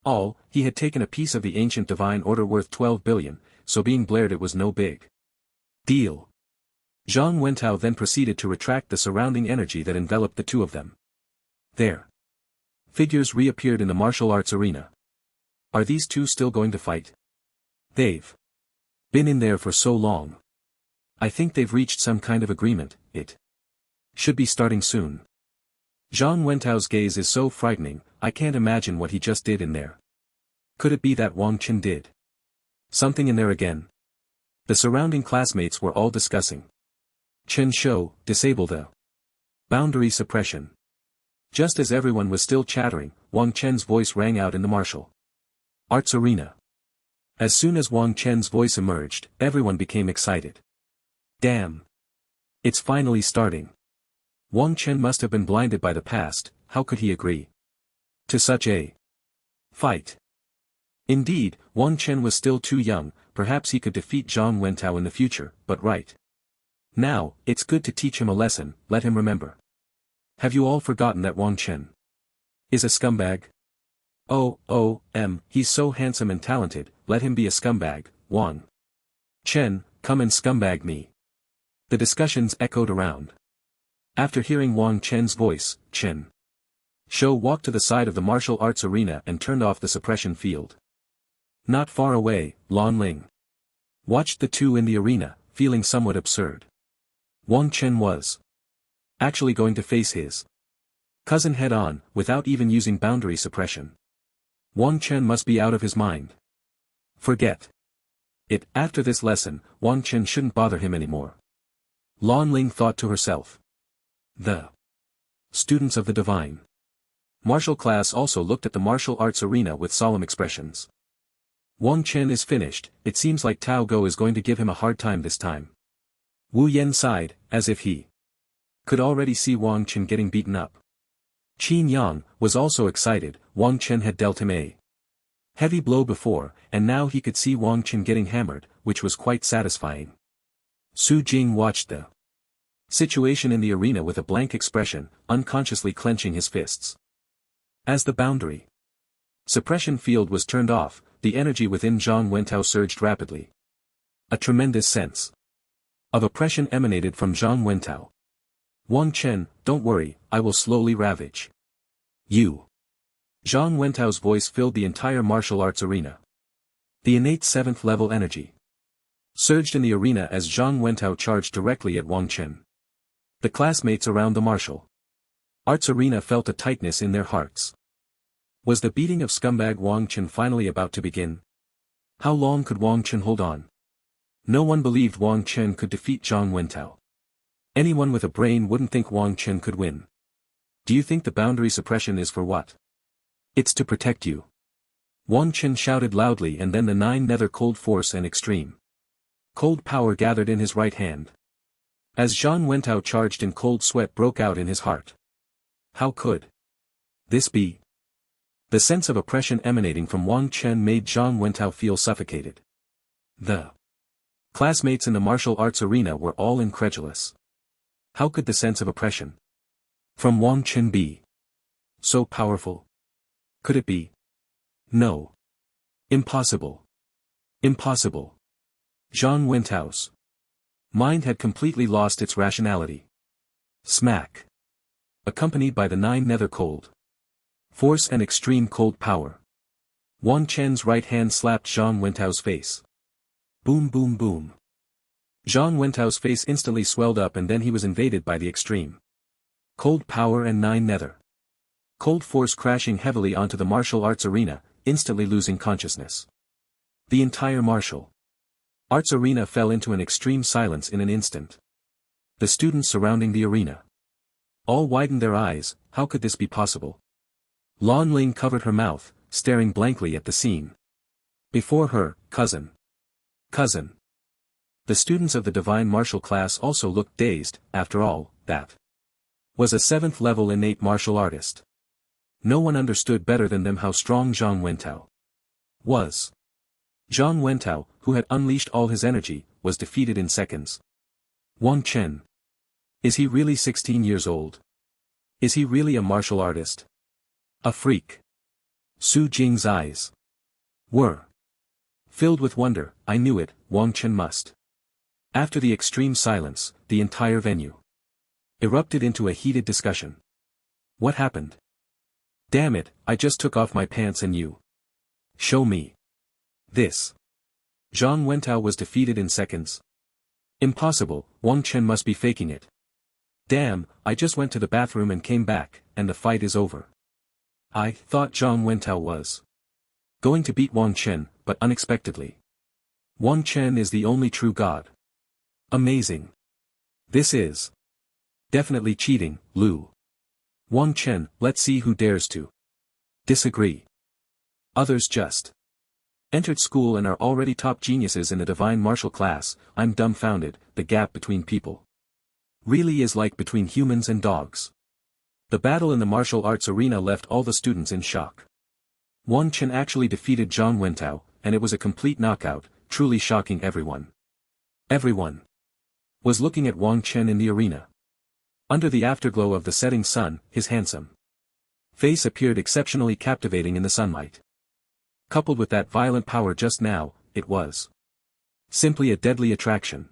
all, he had taken a piece of the ancient divine order worth 12 billion, so being blared it was no big deal. Zhang Wentao then proceeded to retract the surrounding energy that enveloped the two of them. Their figures reappeared in the martial arts arena. Are these two still going to fight? They've been in there for so long. I think they've reached some kind of agreement. It should be starting soon. Zhang Wentao's gaze is so frightening, I can't imagine what he just did in there. Could it be that Wang Chen did something in there again? The surrounding classmates were all discussing. Chen Shou, disable the boundary suppression. Just as everyone was still chattering, Wang Chen's voice rang out in the martial arts arena. As soon as Wang Chen's voice emerged, everyone became excited. Damn! It's finally starting. Wang Chen must have been blinded by the past, how could he agree to such a fight? Indeed, Wang Chen was still too young, perhaps he could defeat Zhang Wentao in the future, but right now, it's good to teach him a lesson, let him remember. Have you all forgotten that Wang Chen is a scumbag? He's so handsome and talented, let him be a scumbag. Wang Chen, come and scumbag me. The discussions echoed around. After hearing Wang Chen's voice, Chen Shou walked to the side of the martial arts arena and turned off the suppression field. Not far away, Lan Ling watched the two in the arena, feeling somewhat absurd. Wang Chen was actually going to face his cousin head-on, without even using boundary suppression. Wang Chen must be out of his mind. Forget it. After this lesson, Wang Chen shouldn't bother him anymore. Lan Ling thought to herself. The students of the divine martial class also looked at the martial arts arena with solemn expressions. Wang Chen is finished, it seems like Tao Go is going to give him a hard time this time. Wu Yen sighed, as if he could already see Wang Chen getting beaten up. Qin Yang was also excited, Wang Chen had dealt him a heavy blow before, and now he could see Wang Chen getting hammered, which was quite satisfying. Su Jing watched the situation in the arena with a blank expression, unconsciously clenching his fists. As the boundary suppression field was turned off, the energy within Zhang Wentao surged rapidly. A tremendous sense of oppression emanated from Zhang Wentao. Wang Chen, don't worry, I will slowly ravage you. Zhang Wentao's voice filled the entire martial arts arena. The innate 7th level energy surged in the arena as Zhang Wentao charged directly at Wang Chen. The classmates around the martial arts arena felt a tightness in their hearts. Was the beating of scumbag Wang Chen finally about to begin? How long could Wang Chen hold on? No one believed Wang Chen could defeat Zhang Wentao. Anyone with a brain wouldn't think Wang Chen could win. Do you think the boundary suppression is for what? It's to protect you. Wang Chen shouted loudly, and then the 9 nether cold force and extreme cold power gathered in his right hand. As Zhang Wentao charged in, cold sweat broke out in his heart. How could this be? The sense of oppression emanating from Wang Chen made Zhang Wentao feel suffocated. The classmates in the martial arts arena were all incredulous. How could the sense of oppression from Wang Chen be so powerful? Could it be? No. Impossible. Impossible. Zhang Wentao's mind had completely lost its rationality. Smack. Accompanied by the 9 nether cold force and extreme cold power. Wang Chen's right hand slapped Zhang Wentao's face. Boom boom boom. Zhang Wentao's face instantly swelled up and then he was invaded by the extreme cold power and 9 nether. Cold force crashing heavily onto the martial arts arena, instantly losing consciousness. The entire martial arts arena fell into an extreme silence in an instant. The students surrounding the arena all widened their eyes. How could this be possible? Lan Ling covered her mouth, staring blankly at the scene. Before her, cousin. The students of the divine martial class also looked dazed. After all, that was a 7th level innate martial artist. No one understood better than them how strong Zhang Wentao was. Zhang Wentao, who had unleashed all his energy, was defeated in seconds. Wang Chen. Is he really 16 years old? Is he really a martial artist? A freak. Su Jing's eyes were filled with wonder. I knew it, Wang Chen must. After the extreme silence, the entire venue erupted into a heated discussion. What happened? Damn it, I just took off my pants and you show me this. Zhang Wentao was defeated in seconds. Impossible, Wang Chen must be faking it. Damn, I just went to the bathroom and came back, and the fight is over. I thought Zhang Wentao was going to beat Wang Chen, but unexpectedly. Wang Chen is the only true god. Amazing. This is definitely cheating, Lu. Wang Chen, let's see who dares to disagree. Others just entered school and are already top geniuses in the divine martial class. I'm dumbfounded. The gap between people really is like between humans and dogs. The battle in the martial arts arena left all the students in shock. Wang Chen actually defeated Zhang Wentao, and it was a complete knockout, truly shocking everyone. Everyone was looking at Wang Chen in the arena. Under the afterglow of the setting sun, his handsome face appeared exceptionally captivating in the sunlight. Coupled with that violent power just now, it was simply a deadly attraction.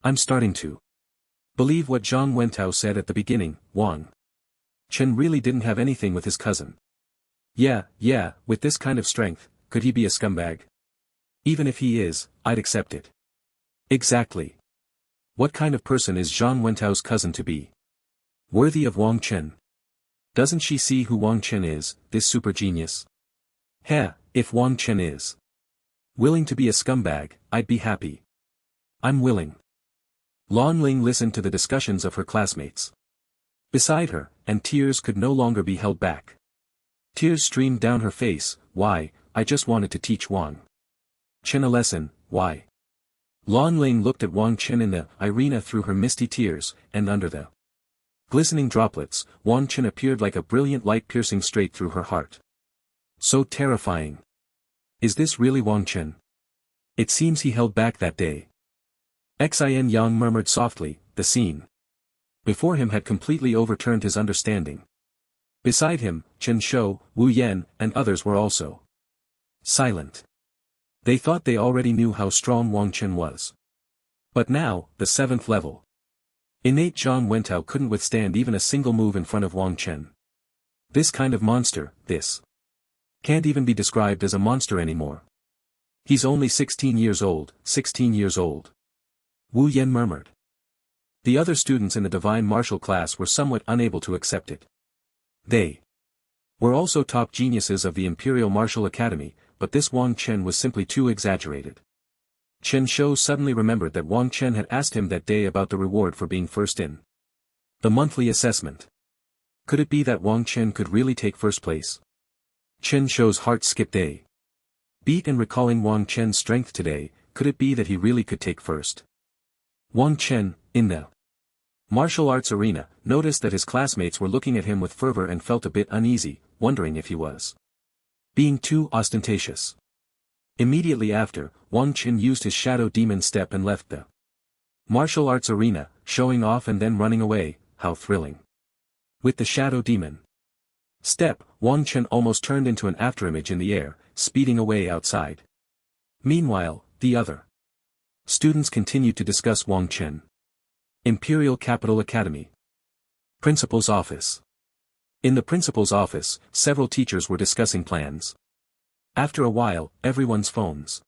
I'm starting to believe what Zhang Wentao said at the beginning. Wang Chen really didn't have anything with his cousin. Yeah, with this kind of strength, could he be a scumbag? Even if he is, I'd accept it. Exactly. What kind of person is Zhang Wentao's cousin to be worthy of Wang Chen? Doesn't she see who Wang Chen is, this super genius? If Wang Chen is willing to be a scumbag, I'd be happy. I'm willing. Lan Ling listened to the discussions of her classmates beside her, and tears could no longer be held back. Tears streamed down her face. Why, I just wanted to teach Wang Chen a lesson. Why? Lan Ling looked at Wang Chen in the arena through her misty tears, and under the glistening droplets, Wang Chen appeared like a brilliant light piercing straight through her heart. So terrifying. Is this really Wang Chen? It seems he held back that day. Xin Yang murmured softly. The scene before him had completely overturned his understanding. Beside him, Chen Shou, Wu Yan, and others were also silent. They thought they already knew how strong Wang Chen was. But now, the 7th level innate Zhang Wentao couldn't withstand even a single move in front of Wang Chen. This kind of monster, this can't even be described as a monster anymore. He's only 16 years old, 16 years old. Wu Yan murmured. The other students in the divine martial class were somewhat unable to accept it. They were also top geniuses of the Imperial Martial Academy, but this Wang Chen was simply too exaggerated. Chen Shou suddenly remembered that Wang Chen had asked him that day about the reward for being first in the monthly assessment. Could it be that Wang Chen could really take first place? Chen Shou's heart skipped a beat and recalling Wang Chen's strength today, could it be that he really could take first? Wang Chen, in the martial arts arena, noticed that his classmates were looking at him with fervor and felt a bit uneasy, wondering if he was being too ostentatious. Immediately after, Wang Chen used his shadow demon step and left the martial arts arena, showing off and then running away. How thrilling. With the shadow demon step, Wang Chen almost turned into an afterimage in the air, speeding away outside. Meanwhile, the other students continued to discuss Wang Chen. Imperial Capital Academy. Principal's office. In the principal's office, several teachers were discussing plans. After a while, everyone's phones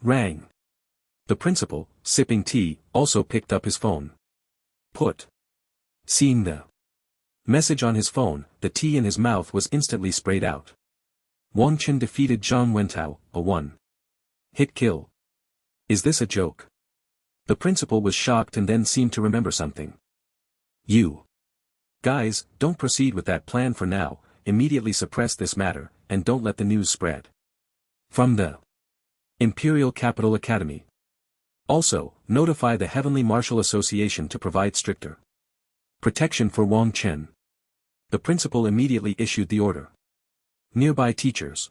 rang. The principal, sipping tea, also picked up his phone. Seeing the message on his phone, the tea in his mouth was instantly sprayed out. Wang Chen defeated Zhang Wentao, a one-hit kill. Is this a joke? The principal was shocked and then seemed to remember something. You guys, don't proceed with that plan for now, immediately suppress this matter, and don't let the news spread. From the Imperial Capital Academy. Also, notify the Heavenly Martial Association to provide stricter protection for Wang Chen. The principal immediately issued the order. Nearby teachers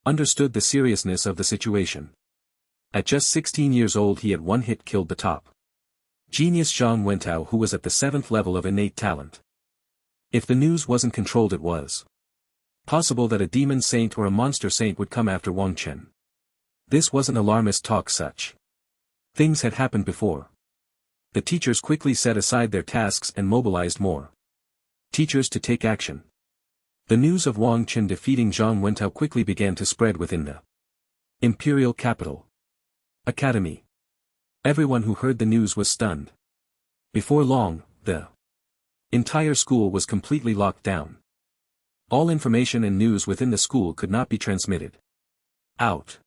understood the seriousness of the situation. At just 16 years old he had one-hit killed the top genius Zhang Wentao, who was at the 7th level of innate talent. If the news wasn't controlled, it was possible that a demon saint or a monster saint would come after Wang Chen. This wasn't alarmist talk, such things had happened before. The teachers quickly set aside their tasks and mobilized more teachers to take action. The news of Wang Chen defeating Zhang Wentao quickly began to spread within the Imperial Capital Academy. Everyone who heard the news was stunned. Before long, the entire school was completely locked down. All information and news within the school could not be transmitted out.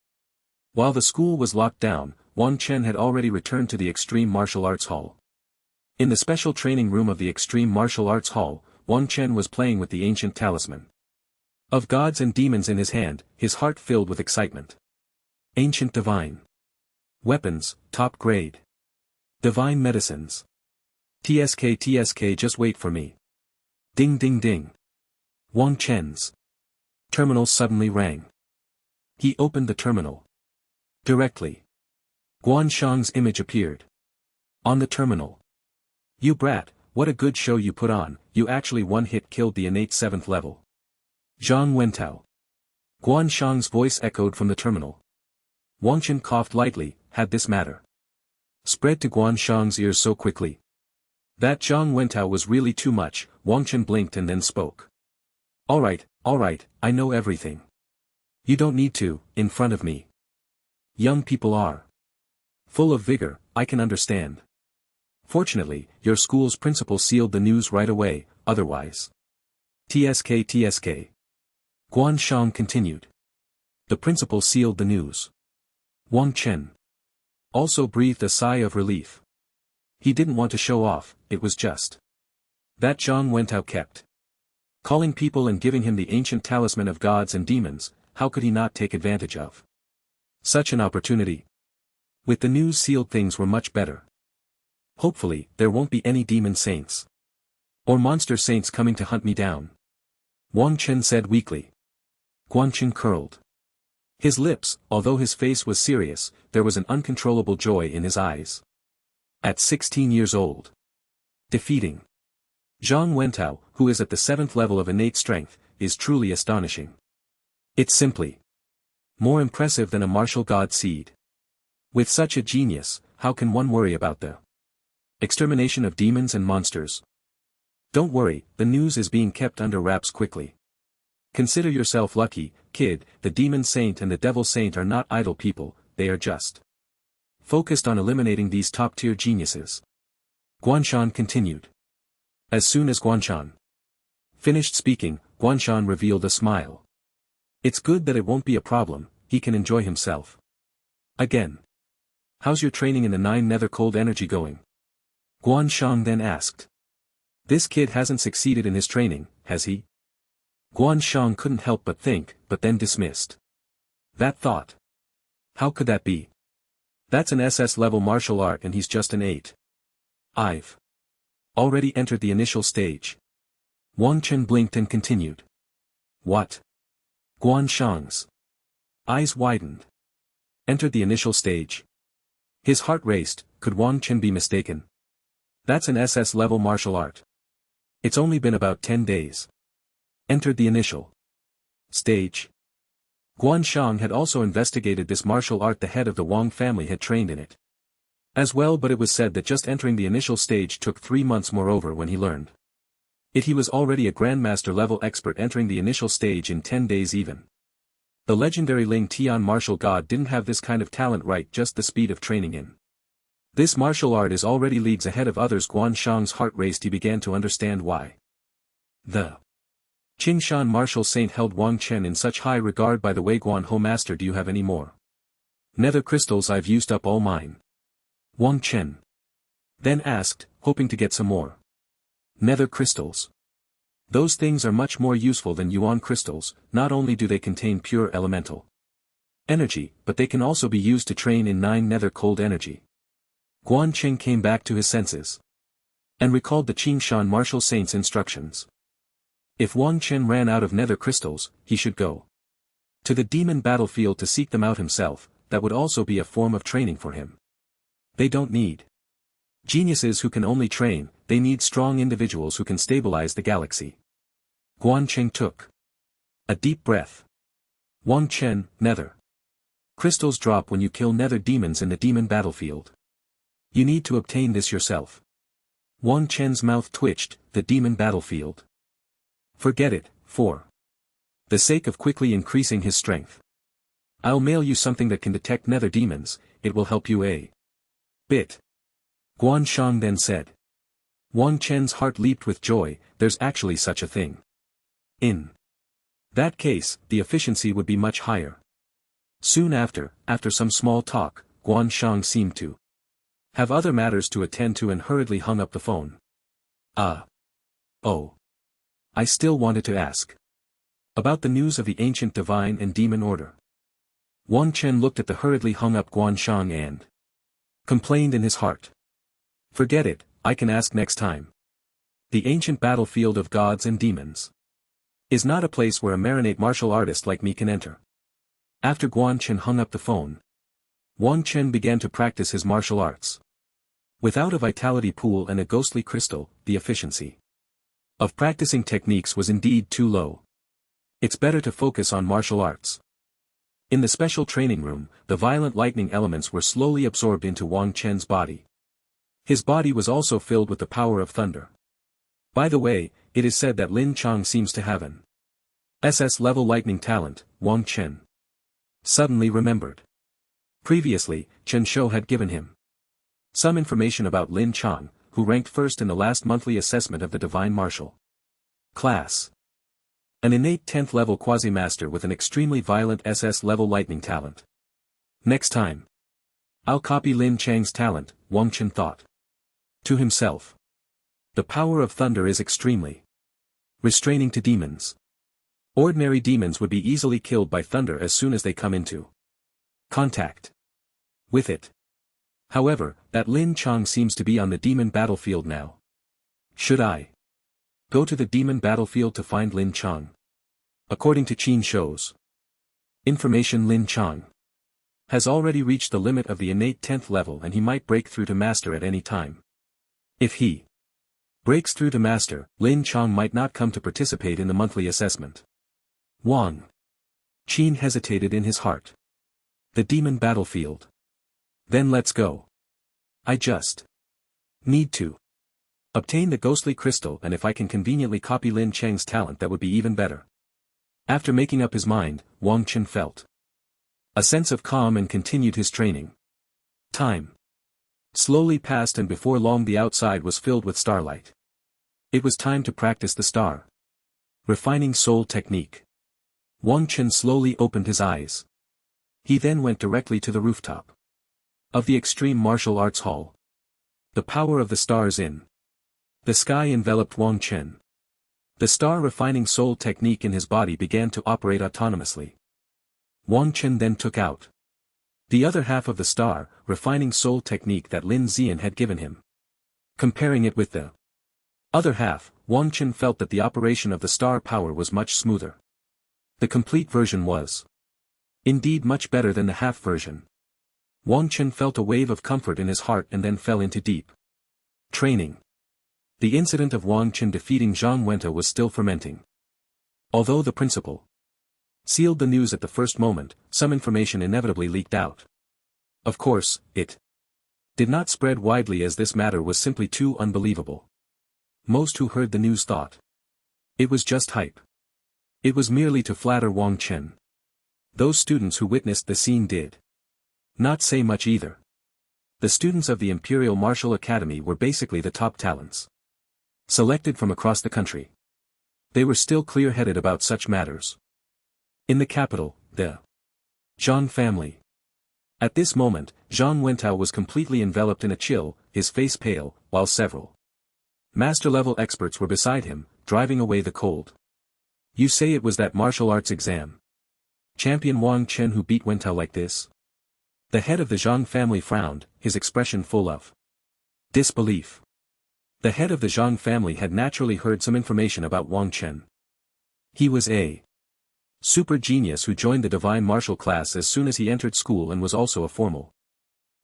While the school was locked down, Wang Chen had already returned to the Extreme Martial Arts Hall. In the special training room of the Extreme Martial Arts Hall, Wang Chen was playing with the ancient talisman of gods and demons in his hand, his heart filled with excitement. Ancient divine weapons, top grade. Divine medicines. TSK, just wait for me. Ding ding ding. Wang Chen's terminal suddenly rang. He opened the terminal. Directly, Guan Shang's image appeared on the terminal. You brat, what a good show you put on, you actually one-hit killed the innate 7th level Zhang Wentao. Guan Shang's voice echoed from the terminal. Wang Chen coughed lightly. Had this matter spread to Guan Shang's ears so quickly that Zhang Wentao was really too much, Wang Chen blinked and then spoke. Alright, I know everything. You don't need to, in front of me. Young people are full of vigor, I can understand. Fortunately, your school's principal sealed the news right away, otherwise. TSK. Guan Shang continued. The principal sealed the news. Wang Chen also breathed a sigh of relief. He didn't want to show off, it was just that Zhang Wentao kept calling people and giving him the ancient talisman of gods and demons. How could he not take advantage of such an opportunity? With the news sealed, things were much better. Hopefully, there won't be any demon saints or monster saints coming to hunt me down, Wang Chen said weakly. Guan Chen curled his lips. Although his face was serious, there was an uncontrollable joy in his eyes. At 16 years old, defeating Zhang Wentao, who is at the 7th level of innate strength, is truly astonishing. It's simply more impressive than a martial god seed. With such a genius, how can one worry about the extermination of demons and monsters? Don't worry, the news is being kept under wraps quickly. Consider yourself lucky, kid, the demon saint and the devil saint are not idle people, they are just focused on eliminating these top-tier geniuses. Guanshan continued. As soon as Guanshan finished speaking, Guanshan revealed a smile. It's good that it won't be a problem, he can enjoy himself again. How's your training in the 9 nether cold energy going? Guanshan then asked. This kid hasn't succeeded in his training, has he? Guanshan couldn't help but think, but then dismissed that thought. How could that be? That's an SS level martial art and he's just an 8. I've already entered the initial stage. Wang Chen blinked and continued. What? Guanshang's eyes widened. Entered the initial stage. His heart raced. Could Wang Chen be mistaken? That's an SS level martial art. It's only been about 10 days. Entered the initial stage. Guan Shang had also investigated this martial art. The head of the Wang family had trained in it as well, but it was said that just entering the initial stage took 3 months. Moreover, when he learned it, he was already a grandmaster level expert, entering the initial stage in 10 days even. The legendary Ling Tian martial god didn't have this kind of talent, right? Just the speed of training in this martial art is already leagues ahead of others. Guan Shang's heart raced. He began to understand why the Qingshan martial saint held Wang Chen in such high regard. By the way, Guan Ho master, do you have any more nether crystals? I've used up all mine, Wang Chen then asked, hoping to get some more nether crystals. Those things are much more useful than yuan crystals. Not only do they contain pure elemental energy, but they can also be used to train in 9 nether cold energy. Guan Chen came back to his senses and recalled the Qingshan martial saint's instructions. If Wang Chen ran out of nether crystals, he should go to the demon battlefield to seek them out himself. That would also be a form of training for him. They don't need geniuses who can only train, they need strong individuals who can stabilize the galaxy. Guan Chen took a deep breath. Wang Chen, nether crystals drop when you kill nether demons in the demon battlefield. You need to obtain this yourself. Wang Chen's mouth twitched. The demon battlefield. Forget it, for the sake of quickly increasing his strength. I'll mail you something that can detect nether demons. It will help you a bit. Guan Shang then said. Wang Chen's heart leaped with joy. There's actually such a thing. In that case, the efficiency would be much higher. Soon after some small talk, Guan Shang seemed to have other matters to attend to and hurriedly hung up the phone. Oh. I still wanted to ask about the news of the ancient divine and demon order. Wang Chen looked at the hurriedly hung up Guan Shang and complained in his heart. Forget it, I can ask next time. The ancient battlefield of gods and demons is not a place where a marinate martial artist like me can enter. After Guan Chen hung up the phone, Wang Chen began to practice his martial arts. Without a vitality pool and a ghostly crystal, the efficiency of practicing techniques was indeed too low. It's better to focus on martial arts. In the special training room, the violent lightning elements were slowly absorbed into Wang Chen's body. His body was also filled with the power of thunder. By the way, it is said that Lin Chang seems to have an SS-level lightning talent. Wang Chen suddenly remembered. Previously, Chen Shou had given him some information about Lin Chang, who ranked first in the last monthly assessment of the Divine Martial class. An innate 10th level quasi-master with an extremely violent SS-level lightning talent. Next time, I'll copy Lin Chang's talent, Wang Chen thought to himself. The power of thunder is extremely restraining to demons. Ordinary demons would be easily killed by thunder as soon as they come into contact with it. However, that Lin Chang seems to be on the demon battlefield now. Should I go to the demon battlefield to find Lin Chang? According to Qin Shou's information, Lin Chang has already reached the limit of the innate 10th level and he might break through to master at any time. If he breaks through to master, Lin Chang might not come to participate in the monthly assessment. Wang Qin hesitated in his heart. The demon battlefield. Then let's go. I just need to obtain the ghostly crystal, and if I can conveniently copy Lin Chang's talent, that would be even better. After making up his mind, Wang Chen felt a sense of calm and continued his training. Time slowly passed and before long the outside was filled with starlight. It was time to practice the star refining soul technique. Wang Chen slowly opened his eyes. He then went directly to the rooftop of the Extreme Martial Arts Hall. The power of the stars in the sky enveloped Wang Chen. The star refining soul technique in his body began to operate autonomously. Wang Chen then took out the other half of the star refining soul technique that Lin Xian had given him. Comparing it with the other half, Wang Chen felt that the operation of the star power was much smoother. The complete version was indeed much better than the half version. Wang Chen felt a wave of comfort in his heart and then fell into deep training. The incident of Wang Chen defeating Zhang Wenta was still fermenting. Although the principal sealed the news at the first moment, some information inevitably leaked out. Of course, it did not spread widely as this matter was simply too unbelievable. Most who heard the news thought it was just hype. It was merely to flatter Wang Chen. Those students who witnessed the scene did not say much either. The students of the Imperial Martial Academy were basically the top talents, selected from across the country. They were still clear-headed about such matters. In the capital, the Zhang family. At this moment, Zhang Wentao was completely enveloped in a chill, his face pale, while several master-level experts were beside him, driving away the cold. You say it was that martial arts exam champion Wang Chen who beat Wentao like this? The head of the Zhang family frowned, his expression full of disbelief. The head of the Zhang family had naturally heard some information about Wang Chen. He was a super genius who joined the divine martial class as soon as he entered school and was also a formal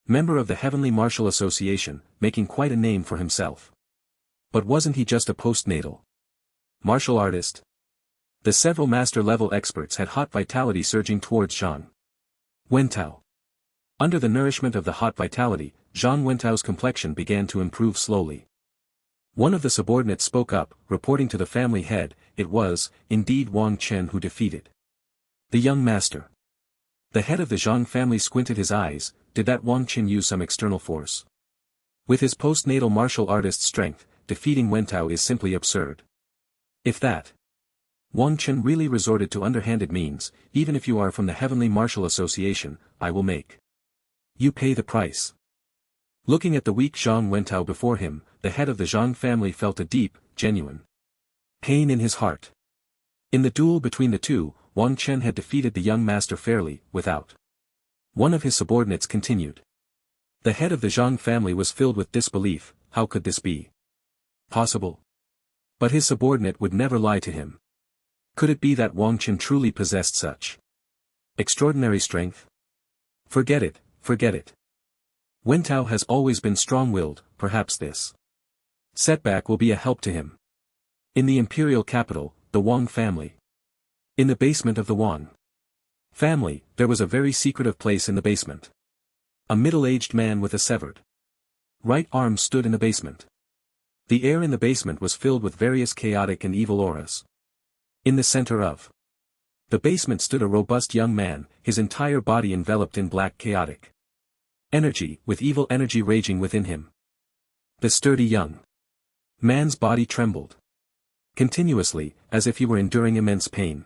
member of the Heavenly Martial Association, making quite a name for himself. But wasn't he just a postnatal martial artist? The several master-level experts had hot vitality surging towards Zhang Wentao. Under the nourishment of the hot vitality, Zhang Wentao's complexion began to improve slowly. One of the subordinates spoke up, reporting to the family head, it was, indeed Wang Chen who defeated the young master. The head of the Zhang family squinted his eyes, did that Wang Chen use some external force? With his postnatal martial artist strength, defeating Wentao is simply absurd. If that Wang Chen really resorted to underhanded means, even if you are from the Heavenly Martial Association, I will make you pay the price. Looking at the weak Zhang Wentao before him, the head of the Zhang family felt a deep, genuine pain in his heart. In the duel between the two, Wang Chen had defeated the young master fairly, without. One of his subordinates continued. The head of the Zhang family was filled with disbelief, how could this be possible? But his subordinate would never lie to him. Could it be that Wang Chen truly possessed such extraordinary strength? Forget it, forget it. Wentao has always been strong-willed, perhaps this setback will be a help to him. In the imperial capital, the Wang family. In the basement of the Wang family, there was a very secretive place in the basement. A middle-aged man with a severed right arm stood in the basement. The air in the basement was filled with various chaotic and evil auras. In the center of the basement stood a robust young man, his entire body enveloped in black chaotic energy, with evil energy raging within him. The sturdy young man's body trembled continuously, as if he were enduring immense pain.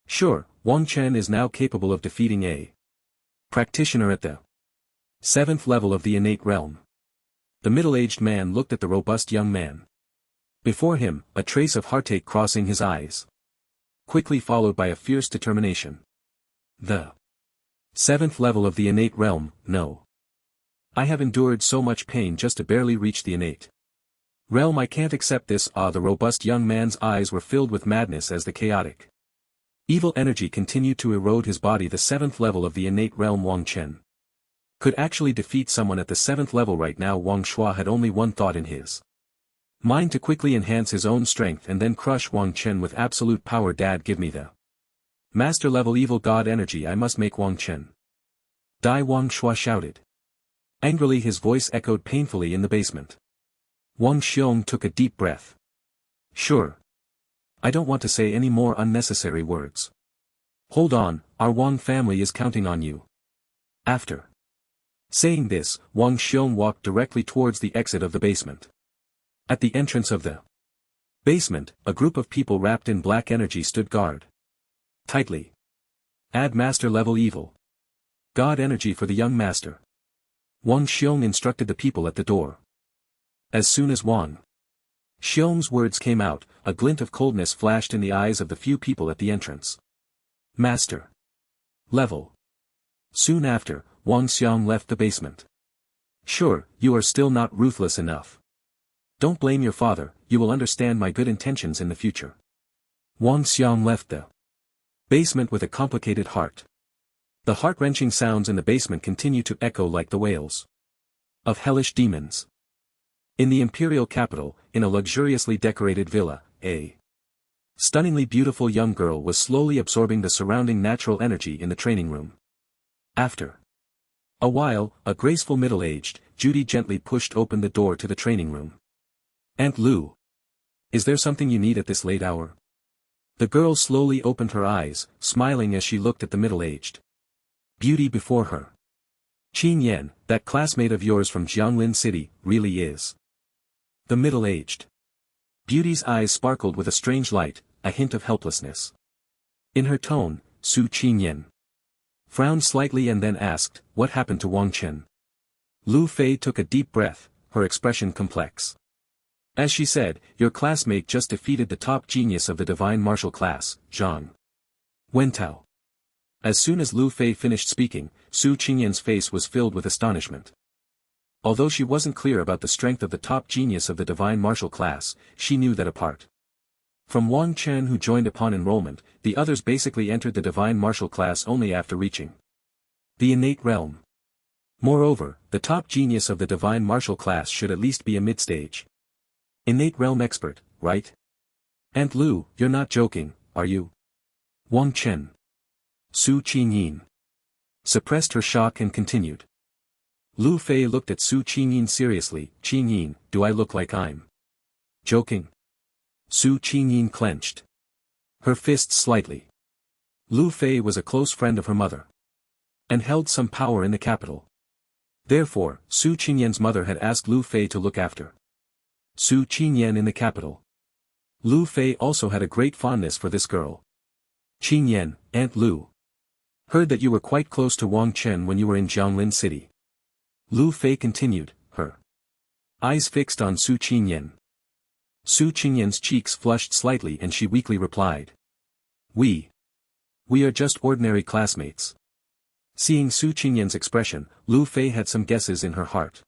Sure, Wang Chen is now capable of defeating a practitioner at the 7th level of the innate realm. The middle-aged man looked at the robust young man. Before him, a trace of heartache crossing his eyes, quickly followed by a fierce determination. The 7th level of the innate realm, no. I have endured so much pain just to barely reach the innate realm. I can't accept this. The robust young man's eyes were filled with madness as the chaotic evil energy continued to erode his body. The 7th level of the innate realm. Wang Chen could actually defeat someone at the 7th level right now. Wang Shuai had only one thought in his mind: to quickly enhance his own strength and then crush Wang Chen with absolute power. Dad, give me the master level evil god energy. I must make Wang Chen die. Wang Shuai shouted. Angrily, his voice echoed painfully in the basement. Wang Xiong took a deep breath. Sure. I don't want to say any more unnecessary words. Hold on, our Wang family is counting on you. After saying this, Wang Xiong walked directly towards the exit of the basement. At the entrance of the basement, a group of people wrapped in black energy stood guard tightly. Add master level evil god energy for the young master. Wang Xiong instructed the people at the door. As soon as Wang Xiong's words came out, a glint of coldness flashed in the eyes of the few people at the entrance. Master level. Soon after, Wang Xiong left the basement. Sure, you are still not ruthless enough. Don't blame your father, you will understand my good intentions in the future. Wang Xiong left the basement with a complicated heart. The heart-wrenching sounds in the basement continued to echo like the wails of hellish demons. In the imperial capital, in a luxuriously decorated villa, a stunningly beautiful young girl was slowly absorbing the surrounding natural energy in the training room. After a while, a graceful middle-aged Judy gently pushed open the door to the training room. Aunt Lu. Is there something you need at this late hour? The girl slowly opened her eyes, smiling as she looked at the middle-aged beauty before her. Qin Yan, that classmate of yours from Jianglin City, really is. The middle-aged beauty's eyes sparkled with a strange light, a hint of helplessness. In her tone, Su Qinyan frowned slightly and then asked, "What happened to Wang Chen?" Lu Fei took a deep breath, her expression complex. As she said, "Your classmate just defeated the top genius of the divine martial class, Zhang Wentao." As soon as Lu Fei finished speaking, Su Qingyan's face was filled with astonishment. Although she wasn't clear about the strength of the top genius of the divine martial class, she knew that apart from Wang Chen who joined upon enrollment, the others basically entered the divine martial class only after reaching the innate realm. Moreover, the top genius of the divine martial class should at least be a mid-stage innate realm expert, right? Aunt Lu, you're not joking, are you? Wang Chen. Su Qinyin suppressed her shock and continued. Lu Fei looked at Su Qinyin seriously. "Qinyin, do I look like I'm joking?" Su Qinyin clenched her fists slightly. Lu Fei was a close friend of her mother and held some power in the capital. Therefore, Su Qinyan's mother had asked Lu Fei to look after Su Qinyan in the capital. Lu Fei also had a great fondness for this girl. "Qinyan, Aunt Lu. Heard that you were quite close to Wang Chen when you were in Jianglin City." Lu Fei continued, her eyes fixed on Su Qinyan. Su Qinyan's cheeks flushed slightly and she weakly replied. We are just ordinary classmates." Seeing Su Qinyan's expression, Lu Fei had some guesses in her heart.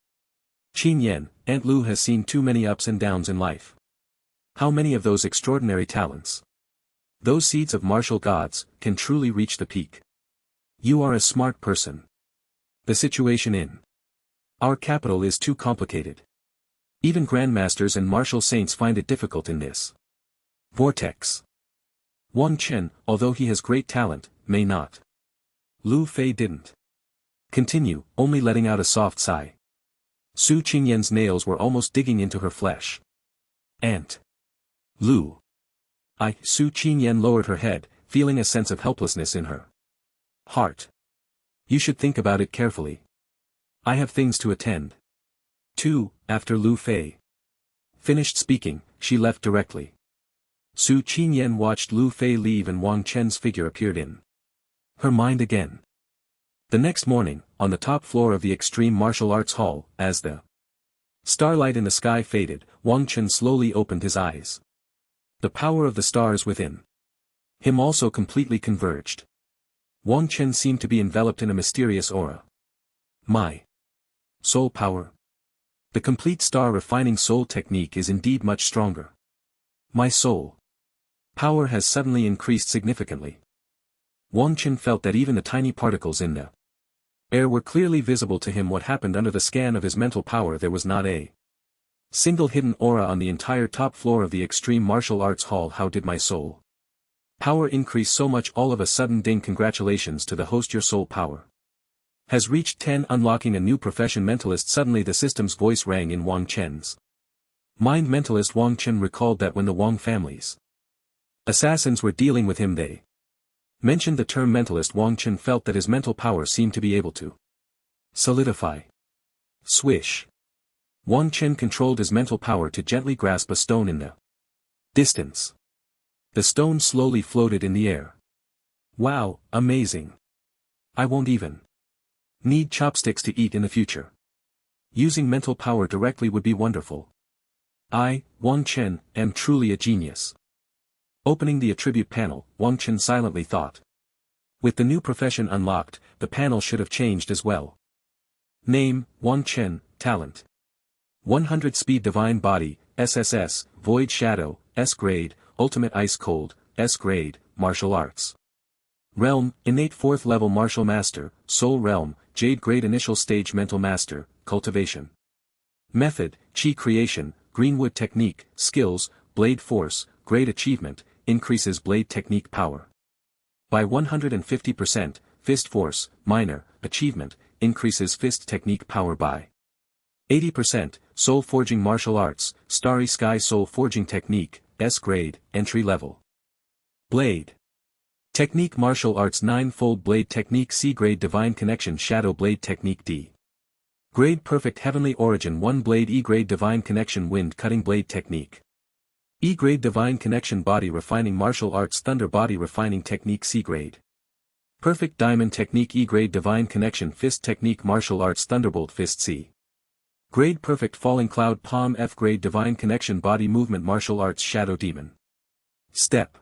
"Qinyan, Aunt Lu has seen too many ups and downs in life. How many of those extraordinary talents, those seeds of martial gods, can truly reach the peak? You are a smart person. The situation in our capital is too complicated. Even grandmasters and martial saints find it difficult in this vortex. Wang Chen, although he has great talent, may not." Lu Fei didn't continue, only letting out a soft sigh. Su Qingyan's nails were almost digging into her flesh. "Aunt Lu." Su Qingyan lowered her head, feeling a sense of helplessness in her heart. "You should think about it carefully. I have things to attend to." After Lu Fei finished speaking, she left directly. Su Qinyan watched Lu Fei leave and Wang Chen's figure appeared in her mind again. The next morning, on the top floor of the Extreme Martial Arts Hall, as the starlight in the sky faded, Wang Chen slowly opened his eyes. The power of the stars within him also completely converged. Wang Chen seemed to be enveloped in a mysterious aura. My soul power. The complete star refining soul technique is indeed much stronger. My soul power has suddenly increased significantly. Wang Chen felt that even the tiny particles in the air were clearly visible to him. What happened under the scan of his mental power? There was not a single hidden aura on the entire top floor of the Extreme Martial Arts Hall. How did my soul power increase so much all of a sudden? Ding! Congratulations to the host, your soul power has reached 10, unlocking a new profession, mentalist. Suddenly the system's voice rang in Wang Chen's mind. Mentalist. Wang Chen recalled that when the Wang family's assassins were dealing with him, they mentioned the term mentalist. Wang Chen felt that his mental power seemed to be able to solidify. Swish. Wang Chen controlled his mental power to gently grasp a stone in the distance. The stone slowly floated in the air. Wow, amazing. I won't even need chopsticks to eat in the future. Using mental power directly would be wonderful. I, Wang Chen, am truly a genius. Opening the attribute panel, Wang Chen silently thought. With the new profession unlocked, the panel should have changed as well. Name, Wang Chen, talent. 100 speed, divine body, SSS, void shadow, S grade, ultimate ice cold, S grade, martial arts. Realm, innate 4th level martial master, soul realm, jade grade, initial stage mental master, cultivation. Method, chi creation, greenwood technique, skills, blade force, grade achievement, increases blade technique power by 150%, fist force, minor, achievement, increases fist technique power by 80%, soul forging martial arts, starry sky soul forging technique, S grade, entry level. Blade. Technique Martial Arts 9-fold Blade Technique C Grade Divine Connection Shadow Blade Technique D. Grade Perfect Heavenly Origin 1 Blade E Grade Divine Connection Wind Cutting Blade Technique. E Grade Divine Connection Body Refining Martial Arts Thunder Body Refining Technique C Grade. Perfect Diamond Technique E Grade Divine Connection Fist Technique Martial Arts Thunderbolt Fist C. Grade Perfect Falling Cloud Palm F Grade Divine Connection Body Movement Martial Arts Shadow Demon. Step.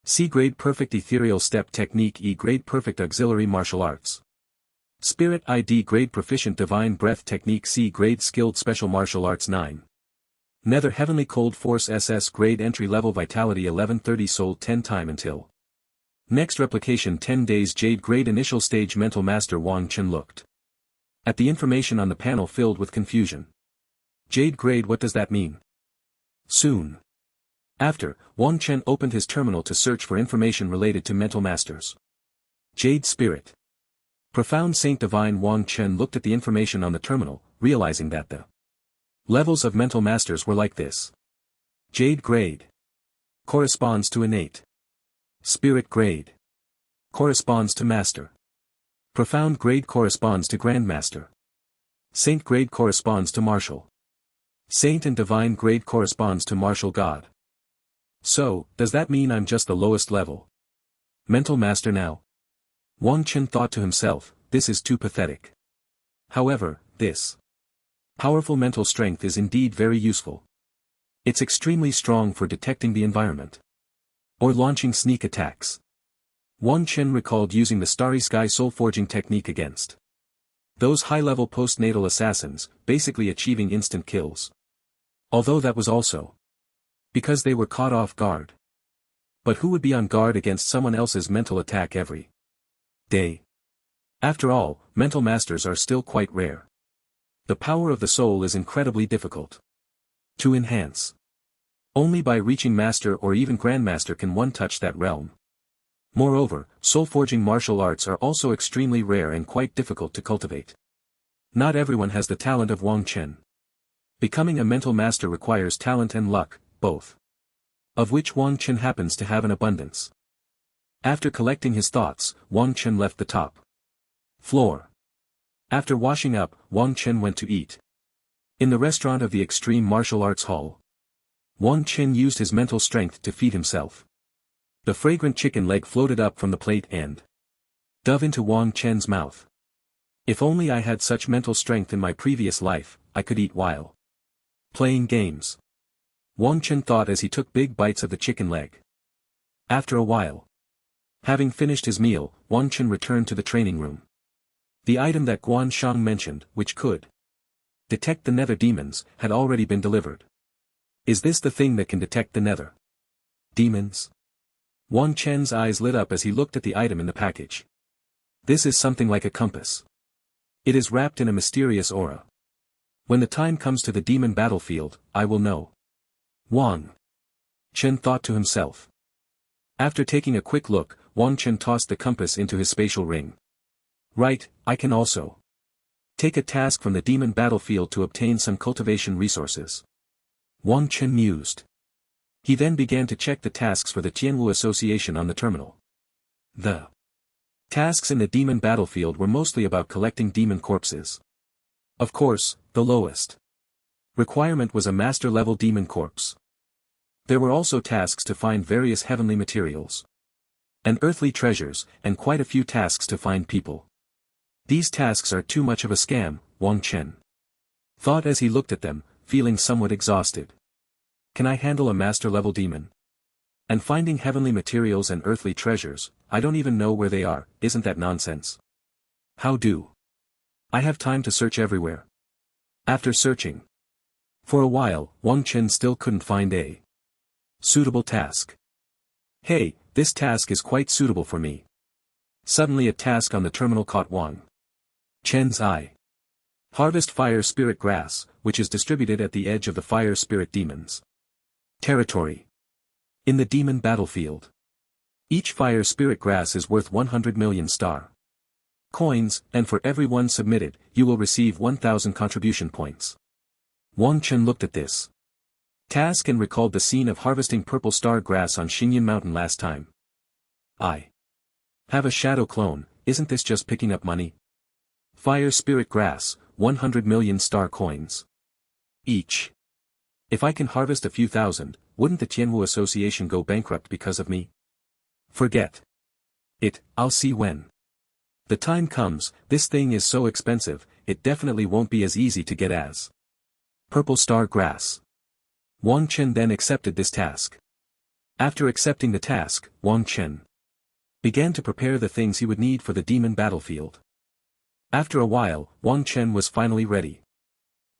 C Grade Perfect Ethereal Step Technique E Grade Perfect Auxiliary Martial Arts. Spirit ID Grade Proficient Divine Breath Technique C Grade Skilled Special Martial Arts 9. Nether Heavenly Cold Force SS Grade Entry Level Vitality 1130 Soul 10 Time Until Next Replication 10 Days Jade Grade Initial Stage Mental Master Wang Chen looked at the information on the panel filled with confusion. Jade Grade, what does that mean? Soon after, Wang Chen opened his terminal to search for information related to Mental Masters. Jade Spirit. Profound Saint Divine Wang Chen looked at the information on the terminal, realizing that the levels of Mental Masters were like this. Jade Grade corresponds to Innate. Spirit Grade corresponds to Master. Profound Grade corresponds to Grandmaster. Saint Grade corresponds to Martial. Saint and Divine Grade corresponds to Martial God. So, does that mean I'm just the lowest level Mental Master now? Wang Chen thought to himself, this is too pathetic. However, this powerful mental strength is indeed very useful. It's extremely strong for detecting the environment or launching sneak attacks. Wang Chen recalled using the Starry Sky Soul Forging technique against those high-level postnatal assassins, basically achieving instant kills. Although that was also because they were caught off guard. But who would be on guard against someone else's mental attack every day? After all, Mental Masters are still quite rare. The power of the soul is incredibly difficult to enhance. Only by reaching Master or even Grandmaster can one touch that realm. Moreover, soul-forging martial arts are also extremely rare and quite difficult to cultivate. Not everyone has the talent of Wang Chen. Becoming a Mental Master requires talent and luck, both of which Wang Chen happens to have an abundance. After collecting his thoughts, Wang Chen left the top floor. After washing up, Wang Chen went to eat in the restaurant of the Extreme Martial Arts Hall. Wang Chen used his mental strength to feed himself. The fragrant chicken leg floated up from the plate and dove into Wang Chen's mouth. If only I had such mental strength in my previous life, I could eat while playing games. Wang Chen thought as he took big bites of the chicken leg. After a while, having finished his meal, Wang Chen returned to the training room. The item that Guan Shang mentioned, which could detect the nether demons, had already been delivered. Is this the thing that can detect the nether demons? Wang Chen's eyes lit up as he looked at the item in the package. This is something like a compass. It is wrapped in a mysterious aura. When the time comes to the demon battlefield, I will know. Wang Chen thought to himself. After taking a quick look, Wang Chen tossed the compass into his spatial ring. Right, I can also take a task from the demon battlefield to obtain some cultivation resources. Wang Chen mused. He then began to check the tasks for the Tianwu Association on the terminal. The tasks in the demon battlefield were mostly about collecting demon corpses. Of course, the lowest requirement was a master-level demon corpse. There were also tasks to find various heavenly materials and earthly treasures, and quite a few tasks to find people. These tasks are too much of a scam, Wang Chen thought as he looked at them, feeling somewhat exhausted. Can I handle a master-level demon? And finding heavenly materials and earthly treasures, I don't even know where they are, isn't that nonsense? How do I have time to search everywhere? After searching for a while, Wang Chen still couldn't find a suitable task. Hey, this task is quite suitable for me. Suddenly a task on the terminal caught Wang Chen's eye. Harvest Fire Spirit Grass, which is distributed at the edge of the Fire Spirit Demons territory in the demon battlefield. Each Fire Spirit Grass is worth 100 million star coins, and for every one submitted, you will receive 1,000 contribution points. Wang Chen looked at this. Task and recalled the scene of harvesting purple star grass on Xingyan Mountain last time. I have a shadow clone, isn't this just picking up money? Fire spirit grass, 100 million star coins. Each. If I can harvest a few thousand, wouldn't the Tianwu Association go bankrupt because of me? Forget it, I'll see when. The time comes, this thing is so expensive, it definitely won't be as easy to get as purple star grass. Wang Chen then accepted this task. After accepting the task, Wang Chen began to prepare the things he would need for the demon battlefield. After a while, Wang Chen was finally ready.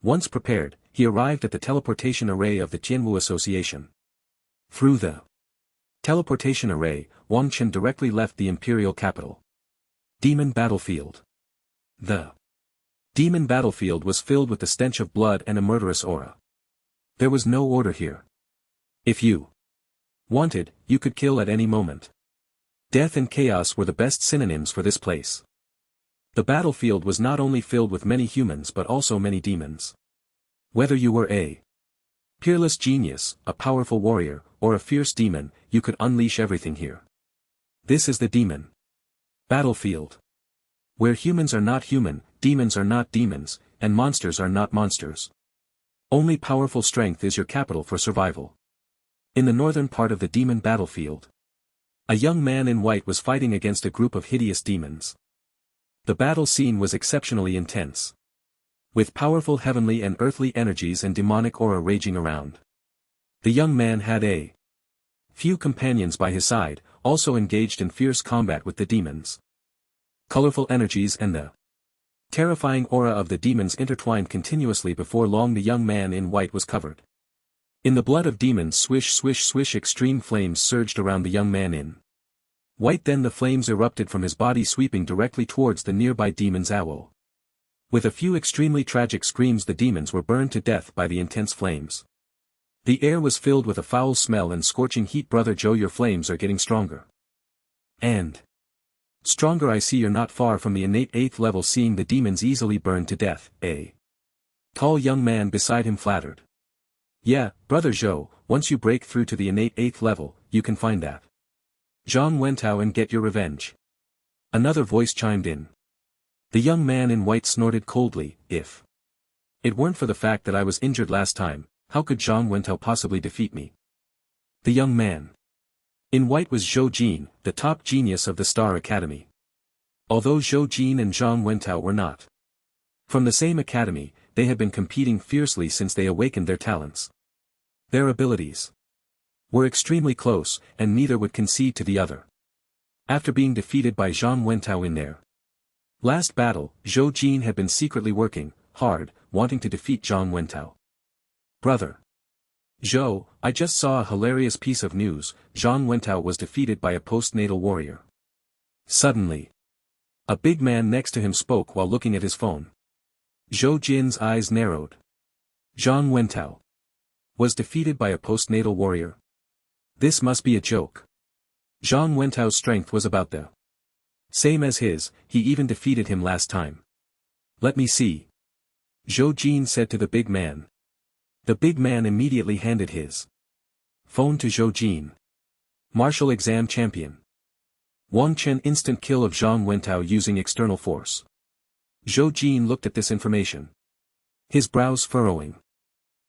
Once prepared, he arrived at the teleportation array of the Tianwu Association. Through the teleportation array, Wang Chen directly left the imperial capital. Demon battlefield. The demon battlefield was filled with the stench of blood and a murderous aura. There was no order here. If you wanted, you could kill at any moment. Death and chaos were the best synonyms for this place. The battlefield was not only filled with many humans but also many demons. Whether you were a peerless genius, a powerful warrior, or a fierce demon, you could unleash everything here. This is the demon battlefield. Where humans are not human, demons are not demons, and monsters are not monsters. Only powerful strength is your capital for survival. In the northern part of the demon battlefield, a young man in white was fighting against a group of hideous demons. The battle scene was exceptionally intense, with powerful heavenly and earthly energies and demonic aura raging around. The young man had a few companions by his side, also engaged in fierce combat with the demons. Colorful energies and the terrifying aura of the demons intertwined continuously. Before long the young man in white was covered in the blood of demons. Swish swish swish, extreme flames surged around the young man in white. Then the flames erupted from his body, sweeping directly towards the nearby demon's owl. With a few extremely tragic screams the demons were burned to death by the intense flames. The air was filled with a foul smell and scorching heat. Brother Joe, your flames are getting stronger and stronger. I see you're not far from the innate 8th level. Seeing the demons easily burned to death, a tall young man beside him flattered. Yeah, Brother Joe, once you break through to the innate 8th level, you can find that Zhang Wentao and get your revenge. Another voice chimed in. The young man in white snorted coldly. If it weren't for the fact that I was injured last time, how could Zhang Wentao possibly defeat me? The young man in white was Zhou Jin, the top genius of the Star Academy. Although Zhou Jin and Zhang Wentao were not from the same academy, they had been competing fiercely since they awakened their talents. Their abilities were extremely close, and neither would concede to the other. After being defeated by Zhang Wentao in their last battle, Zhou Jin had been secretly working hard, wanting to defeat Zhang Wentao. Brother Zhou, I just saw a hilarious piece of news. Zhang Wentao was defeated by a postnatal warrior. Suddenly, a big man next to him spoke while looking at his phone. Zhou Jin's eyes narrowed. Zhang Wentao was defeated by a postnatal warrior. This must be a joke. Zhang Wentao's strength was about the same as his, he even defeated him last time. Let me see. Zhou Jin said to the big man. The big man immediately handed his phone to Zhou Jin. Martial exam champion. Wang Chen instant kill of Zhang Wentao using external force. Zhou Jin looked at this information, his brows furrowing.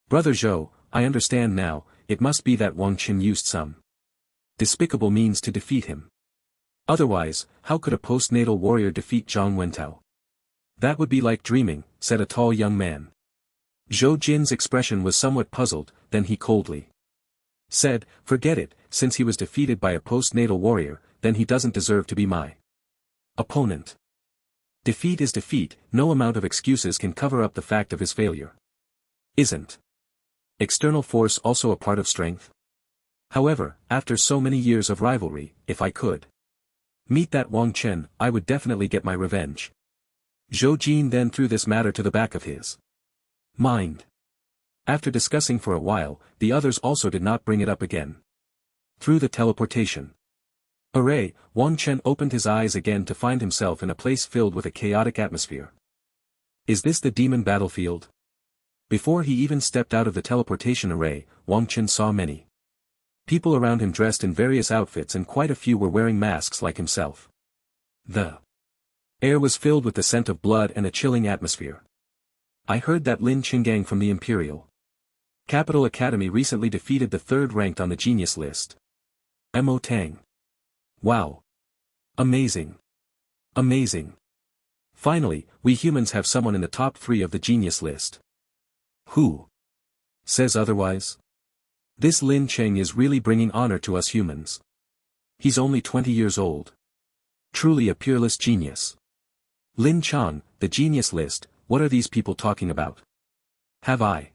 Brother Zhou, I understand now, it must be that Wang Chen used some despicable means to defeat him. Otherwise, how could a postnatal warrior defeat Zhang Wentao? That would be like dreaming, said a tall young man. Zhou Jin's expression was somewhat puzzled, then he coldly said, forget it, since he was defeated by a postnatal warrior, then he doesn't deserve to be my opponent. Defeat is defeat, no amount of excuses can cover up the fact of his failure. Isn't external force also a part of strength? However, after so many years of rivalry, if I could meet that Wang Chen, I would definitely get my revenge. Zhou Jin then threw this matter to the back of his mind. After discussing for a while, the others also did not bring it up again. Through the teleportation array, Wang Chen opened his eyes again to find himself in a place filled with a chaotic atmosphere. Is this the demon battlefield? Before he even stepped out of the teleportation array, Wang Chen saw many people around him dressed in various outfits, and quite a few were wearing masks like himself. The air was filled with the scent of blood and a chilling atmosphere. I heard that Lin Qinggang from the Imperial Capital Academy recently defeated the third ranked on the genius list. Mo Tang. Wow. Amazing. Amazing. Finally, we humans have someone in the top 3 of the genius list. Who says otherwise? This Lin Cheng is really bringing honor to us humans. He's only 20 years old. Truly a peerless genius. Lin Chang, the genius list, what are these people talking about? Have I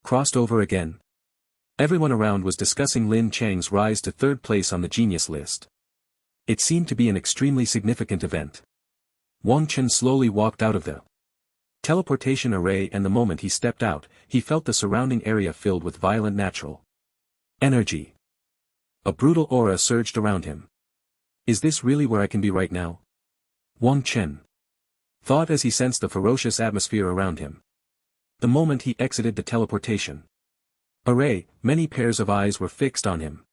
crossed over again? Everyone around was discussing Lin Chang's rise to third place on the genius list. It seemed to be an extremely significant event. Wang Chen slowly walked out of the teleportation array, and the moment he stepped out, he felt the surrounding area filled with violent natural energy. A brutal aura surged around him. Is this really where I can be right now? Wang Chen thought as he sensed the ferocious atmosphere around him. The moment he exited the teleportation array, many pairs of eyes were fixed on him.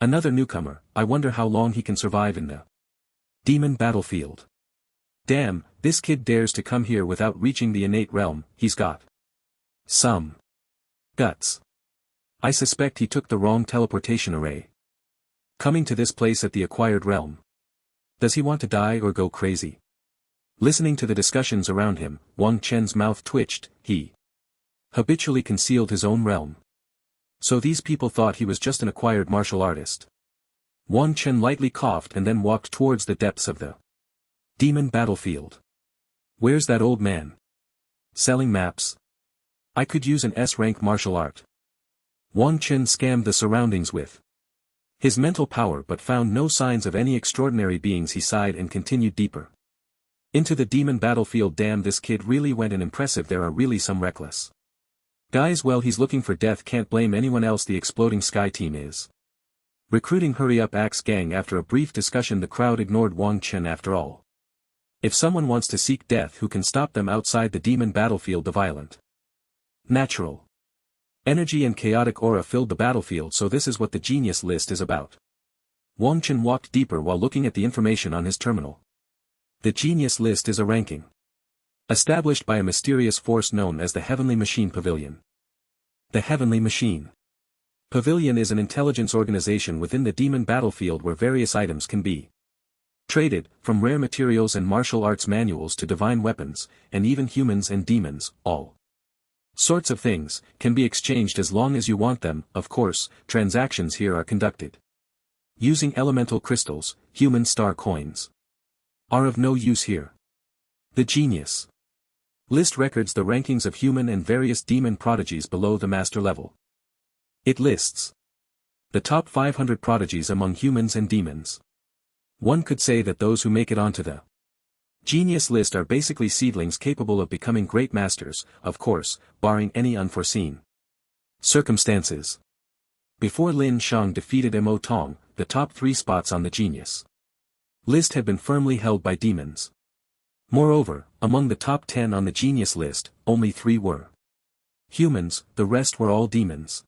Another newcomer, I wonder how long he can survive in the demon battlefield. Damn, this kid dares to come here without reaching the innate realm. He's got some guts. I suspect he took the wrong teleportation array. Coming to this place at the acquired realm. Does he want to die or go crazy? Listening to the discussions around him, Wang Chen's mouth twitched. He habitually concealed his own realm. So these people thought he was just an acquired martial artist. Wang Chen lightly coughed and then walked towards the depths of the demon battlefield. Where's that old man? Selling maps? I could use an S-rank martial art. Wang Chen scanned the surroundings with his mental power but found no signs of any extraordinary beings. He sighed and continued deeper into the demon battlefield. Damn, this kid really went and impressive. There are really some reckless guys. Well, he's looking for death, can't blame anyone else. The exploding sky team is recruiting. Hurry up, Axe Gang. After a brief discussion, the crowd ignored Wang Chen. After all, if someone wants to seek death, who can stop them outside the demon battlefield? The violent natural energy and chaotic aura filled the battlefield. So this is what the genius list is about. Wang Chen walked deeper while looking at the information on his terminal. The genius list is a ranking established by a mysterious force known as the Heavenly Machine Pavilion. The Heavenly Machine Pavilion is an intelligence organization within the demon battlefield where various items can be traded, from rare materials and martial arts manuals to divine weapons, and even humans and demons. All sorts of things can be exchanged as long as you want them. Of course, transactions here are conducted using elemental crystals. Human star coins are of no use here. The genius list records the rankings of human and various demon prodigies below the master level. It lists the top 500 prodigies among humans and demons. One could say that those who make it onto the genius list are basically seedlings capable of becoming great masters, of course, barring any unforeseen circumstances. Before Lin Shang defeated Mo Tong, the top 3 spots on the genius list had been firmly held by demons. Moreover, among the top 10 on the genius list, only 3 were humans, the rest were all demons.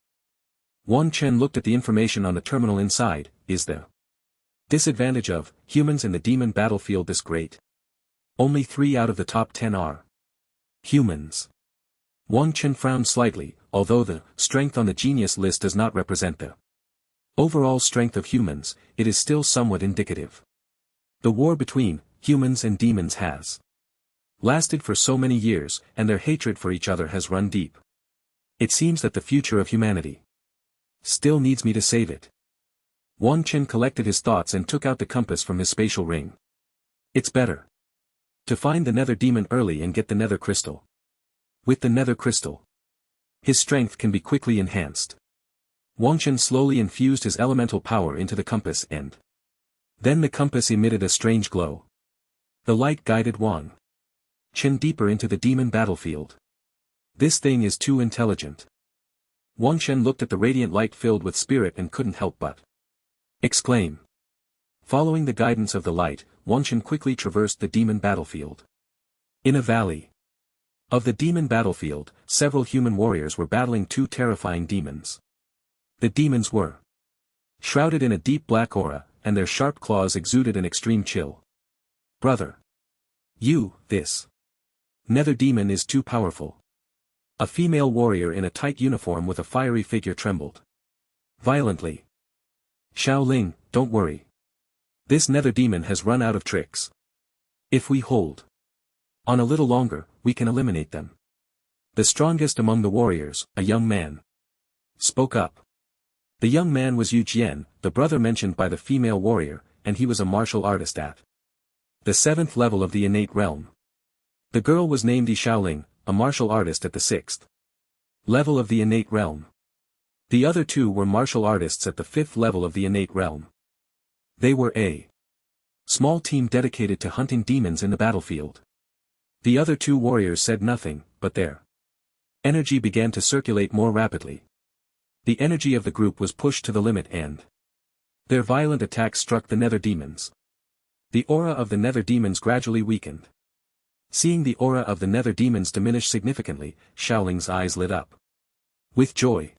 Wang Chen looked at the information on the terminal inside. Is the disadvantage of humans in the demon battlefield this great? Only 3 out of the top 10 are humans. Wang Chen frowned slightly. Although the strength on the genius list does not represent the overall strength of humans, it is still somewhat indicative. The war between humans and demons has lasted for so many years, and their hatred for each other has run deep. It seems that the future of humanity still needs me to save it. Wang Chen collected his thoughts and took out the compass from his spatial ring. It's better to find the nether demon early and get the nether crystal. With the nether crystal, his strength can be quickly enhanced. Wang Chen slowly infused his elemental power into the compass, and then the compass emitted a strange glow. The light guided Wang Chen deeper into the demon battlefield. This thing is too intelligent. Wang Chen looked at the radiant light filled with spirit and couldn't help but exclaim. Following the guidance of the light, Wang Chen quickly traversed the demon battlefield. In a valley Of the demon battlefield, several human warriors were battling two terrifying demons. The demons were shrouded in a deep black aura, and their sharp claws exuded an extreme chill. Brother. This nether demon is too powerful. A female warrior in a tight uniform with a fiery figure trembled violently. Xiaoling, don't worry. This nether demon has run out of tricks. If we hold on a little longer, we can eliminate them. The strongest among the warriors, a young man, spoke up. The young man was Yu Jian, the brother mentioned by the female warrior, and he was a martial artist at the 7th level of the innate realm. The girl was named Yi Xiaoling, a martial artist at the 6th level of the innate realm. The other two were martial artists at the 5th level of the innate realm. They were a small team dedicated to hunting demons in the battlefield. The other two warriors said nothing, but their energy began to circulate more rapidly. The energy of the group was pushed to the limit and their violent attacks struck the nether demons. The aura of the nether demons gradually weakened. Seeing the aura of the nether demons diminish significantly, Xiaoling's eyes lit up with joy.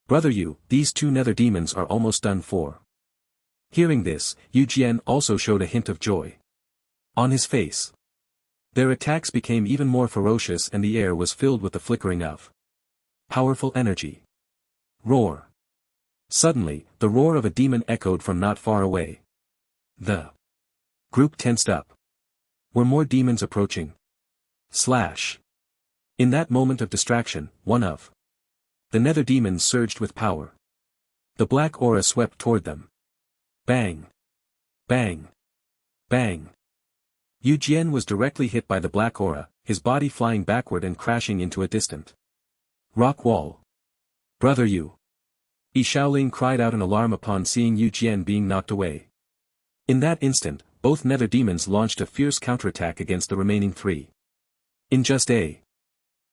Brother Yu, these two nether demons are almost done for. Hearing this, Yu Jian also showed a hint of joy on his face. Their attacks became even more ferocious and the air was filled with the flickering of powerful energy. Roar. Suddenly, the roar of a demon echoed from not far away. The group tensed up. Were more demons approaching? Slash. In that moment of distraction, one of the nether demons surged with power. The black aura swept toward them. Bang. Bang. Bang. Yu Jian was directly hit by the black aura, his body flying backward and crashing into a distant rock wall. Brother Yu. Yi Xiaoling cried out in alarm upon seeing Yu Jian being knocked away. In that instant, both nether demons launched a fierce counterattack against the remaining three. In just a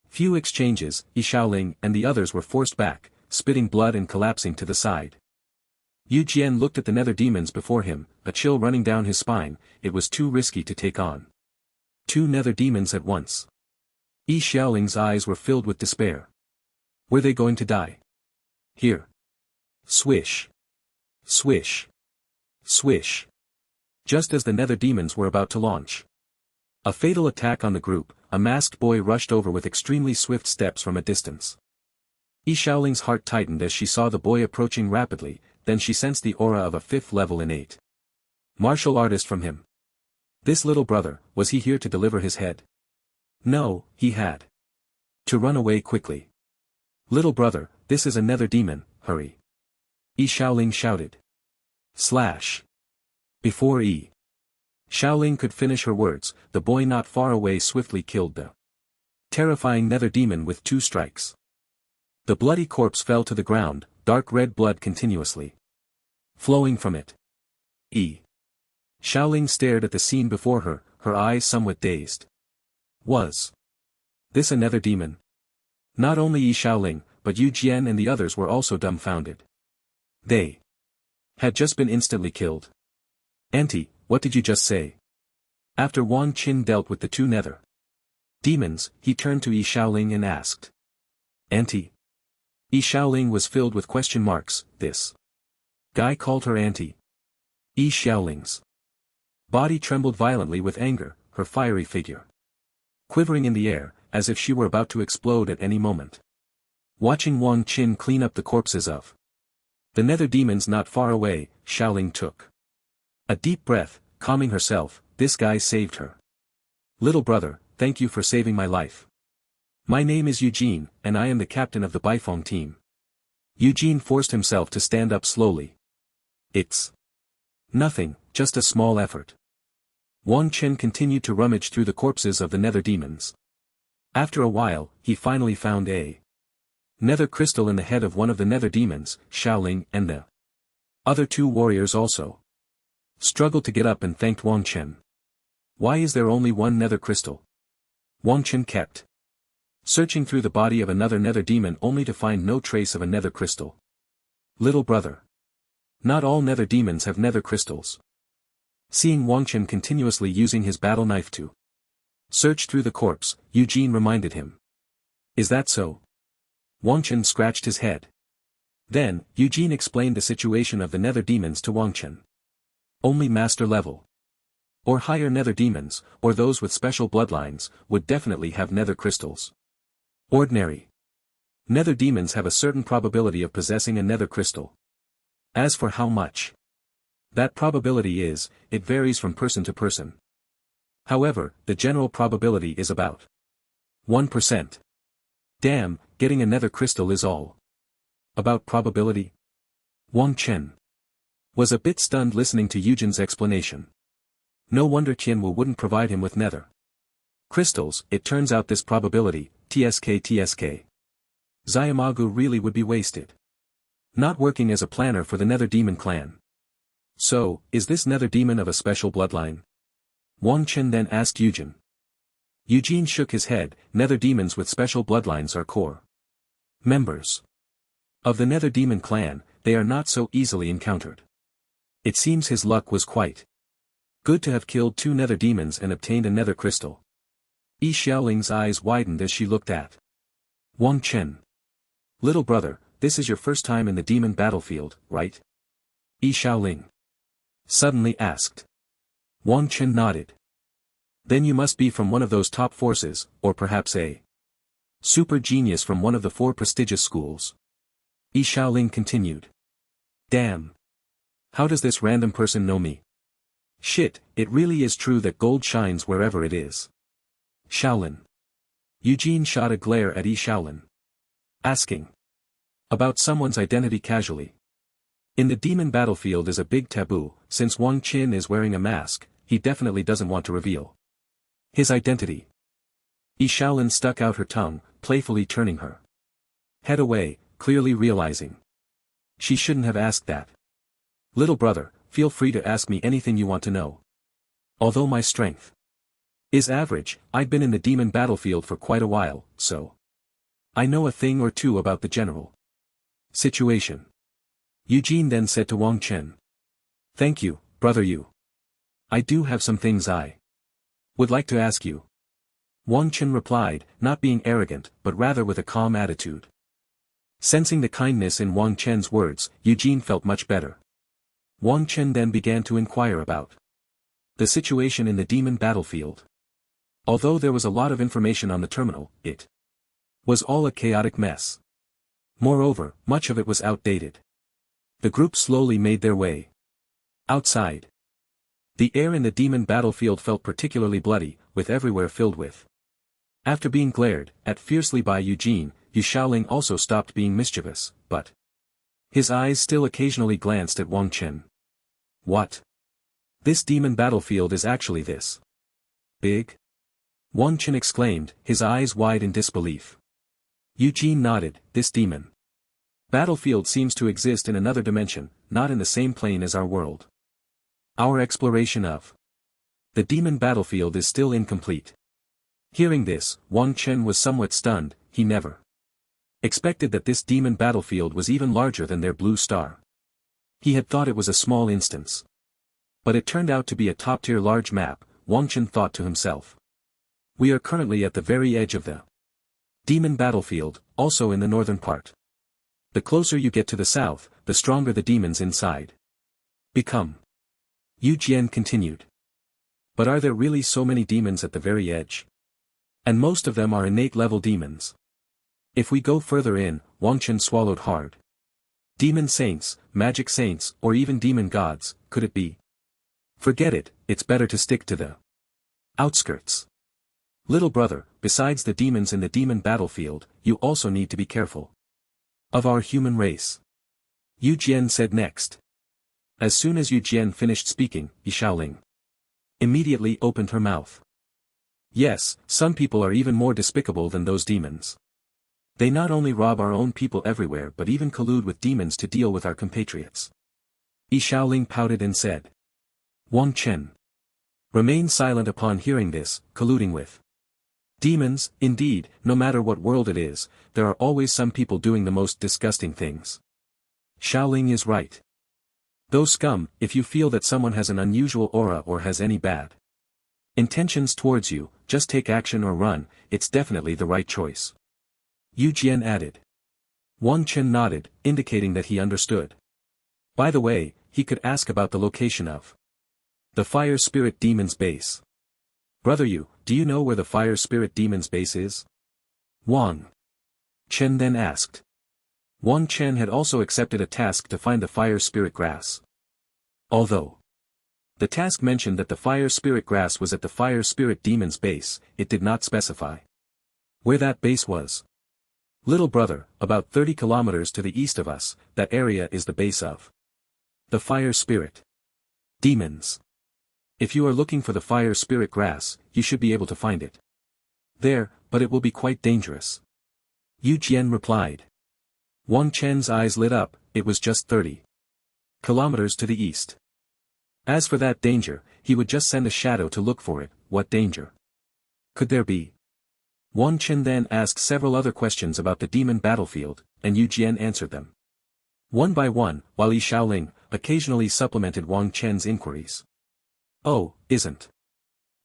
few exchanges, Yi Xiaoling and the others were forced back, spitting blood and collapsing to the side. Yu Jian looked at the nether demons before him, a chill running down his spine. It was too risky to take on two nether demons at once. Yi Xiaoling's eyes were filled with despair. Were they going to die? Here. Swish. Swish. Swish. Just as the nether demons were about to launch a fatal attack on the group, a masked boy rushed over with extremely swift steps from a distance. Yi Xiaoling's heart tightened as she saw the boy approaching rapidly, then she sensed the aura of a 5th level innate martial artist from him. This little brother, was he here to deliver his head? No, he had to run away quickly. Little brother, this is a nether demon, hurry. Yi Xiaoling shouted. Slash. Before Yi Xiaoling could finish her words, the boy not far away swiftly killed the terrifying nether demon with 2 strikes. The bloody corpse fell to the ground, dark red blood continuously flowing from it. Yi Xiaoling stared at the scene before her, her eyes somewhat dazed. Was this a nether demon? Not only Yi Xiaoling, but Yu Jian and the others were also dumbfounded. They had just been instantly killed. Auntie, what did you just say? After Wang Qin dealt with the 2 nether demons, he turned to Yi Xiaoling and asked. Auntie? Yi Xiaoling was filled with question marks. This guy called her auntie. Yi Xiaoling's body trembled violently with anger, her fiery figure quivering in the air, as if she were about to explode at any moment. Watching Wang Qin clean up the corpses of the nether demons not far away, Xiaoling took a deep breath, calming herself. This guy saved her. Little brother, thank you for saving my life. My name is Eugene, and I am the captain of the Baifeng team. Eugene forced himself to stand up slowly. It's nothing, just a small effort. Wang Chen continued to rummage through the corpses of the nether demons. After a while, he finally found a nether crystal in the head of one of the nether demons. Xiaoling and the other 2 warriors also struggled to get up and thanked Wang Chen. Why is there only one nether crystal? Wang Chen kept searching through the body of another nether demon only to find no trace of a nether crystal. Little brother. Not all nether demons have nether crystals. Seeing Wang Chen continuously using his battle knife to Search through the corpse, Eugene reminded him. Is that so? Wang Chen scratched his head. Then, Eugene explained the situation of the nether demons to Wang Chen. Only master level or higher nether demons, or those with special bloodlines, would definitely have nether crystals. Ordinary nether demons have a certain probability of possessing a nether crystal. As for how much that probability is, it varies from person to person. However, the general probability is about 1%. Damn, getting a nether crystal is all about probability? Wang Chen was a bit stunned listening to Eugene's explanation. No wonder Qianwu wouldn't provide him with nether crystals. It turns out this probability, TSK. Zayamagu really would be wasted not working as a planner for the nether demon clan. So, is this nether demon of a special bloodline? Wang Chen then asked Eugene. Eugene shook his head. Nether demons with special bloodlines are core members of the nether demon clan. They are not so easily encountered. It seems his luck was quite good to have killed 2 nether demons and obtained a nether crystal. Yi Xiaoling's eyes widened as she looked at Wang Chen. Little brother, this is your first time in the demon battlefield, right? Yi Xiaoling suddenly asked. Wang Chen nodded. Then you must be from one of those top forces, or perhaps a super genius from one of the 4 prestigious schools. Yi Xiaoling continued. Damn. How does this random person know me? Shit, it really is true that gold shines wherever it is. Shaolin. Eugene shot a glare at Yi Xiaolin. Asking about someone's identity casually. In the demon battlefield is a big taboo. Since Wang Chen is wearing a mask, he definitely doesn't want to reveal his identity. Yi Xiaolin stuck out her tongue, playfully turning her head away, clearly realizing she shouldn't have asked that. Little brother, feel free to ask me anything you want to know. Although my strength is average, I've been in the demon battlefield for quite a while, so I know a thing or two about the general situation. Eugene then said to Wang Chen. Thank you, brother you. I do have some things I would like to ask you. Wang Chen replied, not being arrogant, but rather with a calm attitude. Sensing the kindness in Wang Chen's words, Eugene felt much better. Wang Chen then began to inquire about the situation in the demon battlefield. Although there was a lot of information on the terminal, it was all a chaotic mess. Moreover, much of it was outdated. The group slowly made their way outside. The air in the demon battlefield felt particularly bloody, with everywhere filled with. After being glared at fiercely by Eugene, Yi Xiaoling also stopped being mischievous, but his eyes still occasionally glanced at Wang Chen. What? This demon battlefield is actually this big? Wang Chen exclaimed, his eyes wide in disbelief. Eugene nodded. This demon battlefield seems to exist in another dimension, not in the same plane as our world. Our exploration of the demon battlefield is still incomplete. Hearing this, Wang Chen was somewhat stunned. He never expected that this demon battlefield was even larger than their blue star. He had thought it was a small instance. But it turned out to be a top-tier large map. Wang Chen thought to himself. We are currently at the very edge of the demon battlefield, also in the northern part. The closer you get to the south, the stronger the demons inside become. Yu Jian continued. But are there really so many demons at the very edge? And most of them are innate level demons. If we go further in, Wang Chen swallowed hard. Demon saints, magic saints, or even demon gods, could it be? Forget it, it's better to stick to the outskirts. Little brother, besides the demons in the demon battlefield, you also need to be careful of our human race. Yu Jian said next. As soon as Yu Jian finished speaking, Yi Xiaoling immediately opened her mouth. Yes, some people are even more despicable than those demons. They not only rob our own people everywhere but even collude with demons to deal with our compatriots. Yi Xiaoling pouted and said. Wang Chen remained silent upon hearing this. Colluding with demons, indeed, no matter what world it is, there are always some people doing the most disgusting things. Xiaoling is right. Though scum, if you feel that someone has an unusual aura or has any bad Intentions towards you, just take action or run, it's definitely the right choice. Yu Jian added. Wang Chen nodded, indicating that he understood. By the way, he could ask about the location of the Fire Spirit Demon's base. Brother Yu, do you know where the Fire Spirit Demon's base is? Wang Chen then asked. Wang Chen had also accepted a task to find the Fire Spirit Grass. Although the task mentioned that the Fire Spirit Grass was at the Fire Spirit Demon's base, it did not specify where that base was. Little brother, about 30 kilometers to the east of us, that area is the base of the Fire Spirit Demons. If you are looking for the Fire Spirit Grass, you should be able to find it there, but it will be quite dangerous. Yu Jian replied. Wang Chen's eyes lit up, it was just 30 kilometers to the east. As for that danger, he would just send a shadow to look for it. What danger could there be? Wang Chen then asked several other questions about the demon battlefield, and Yu Jian answered them one by one, while Yi Shaoling occasionally supplemented Wang Chen's inquiries. Oh, isn't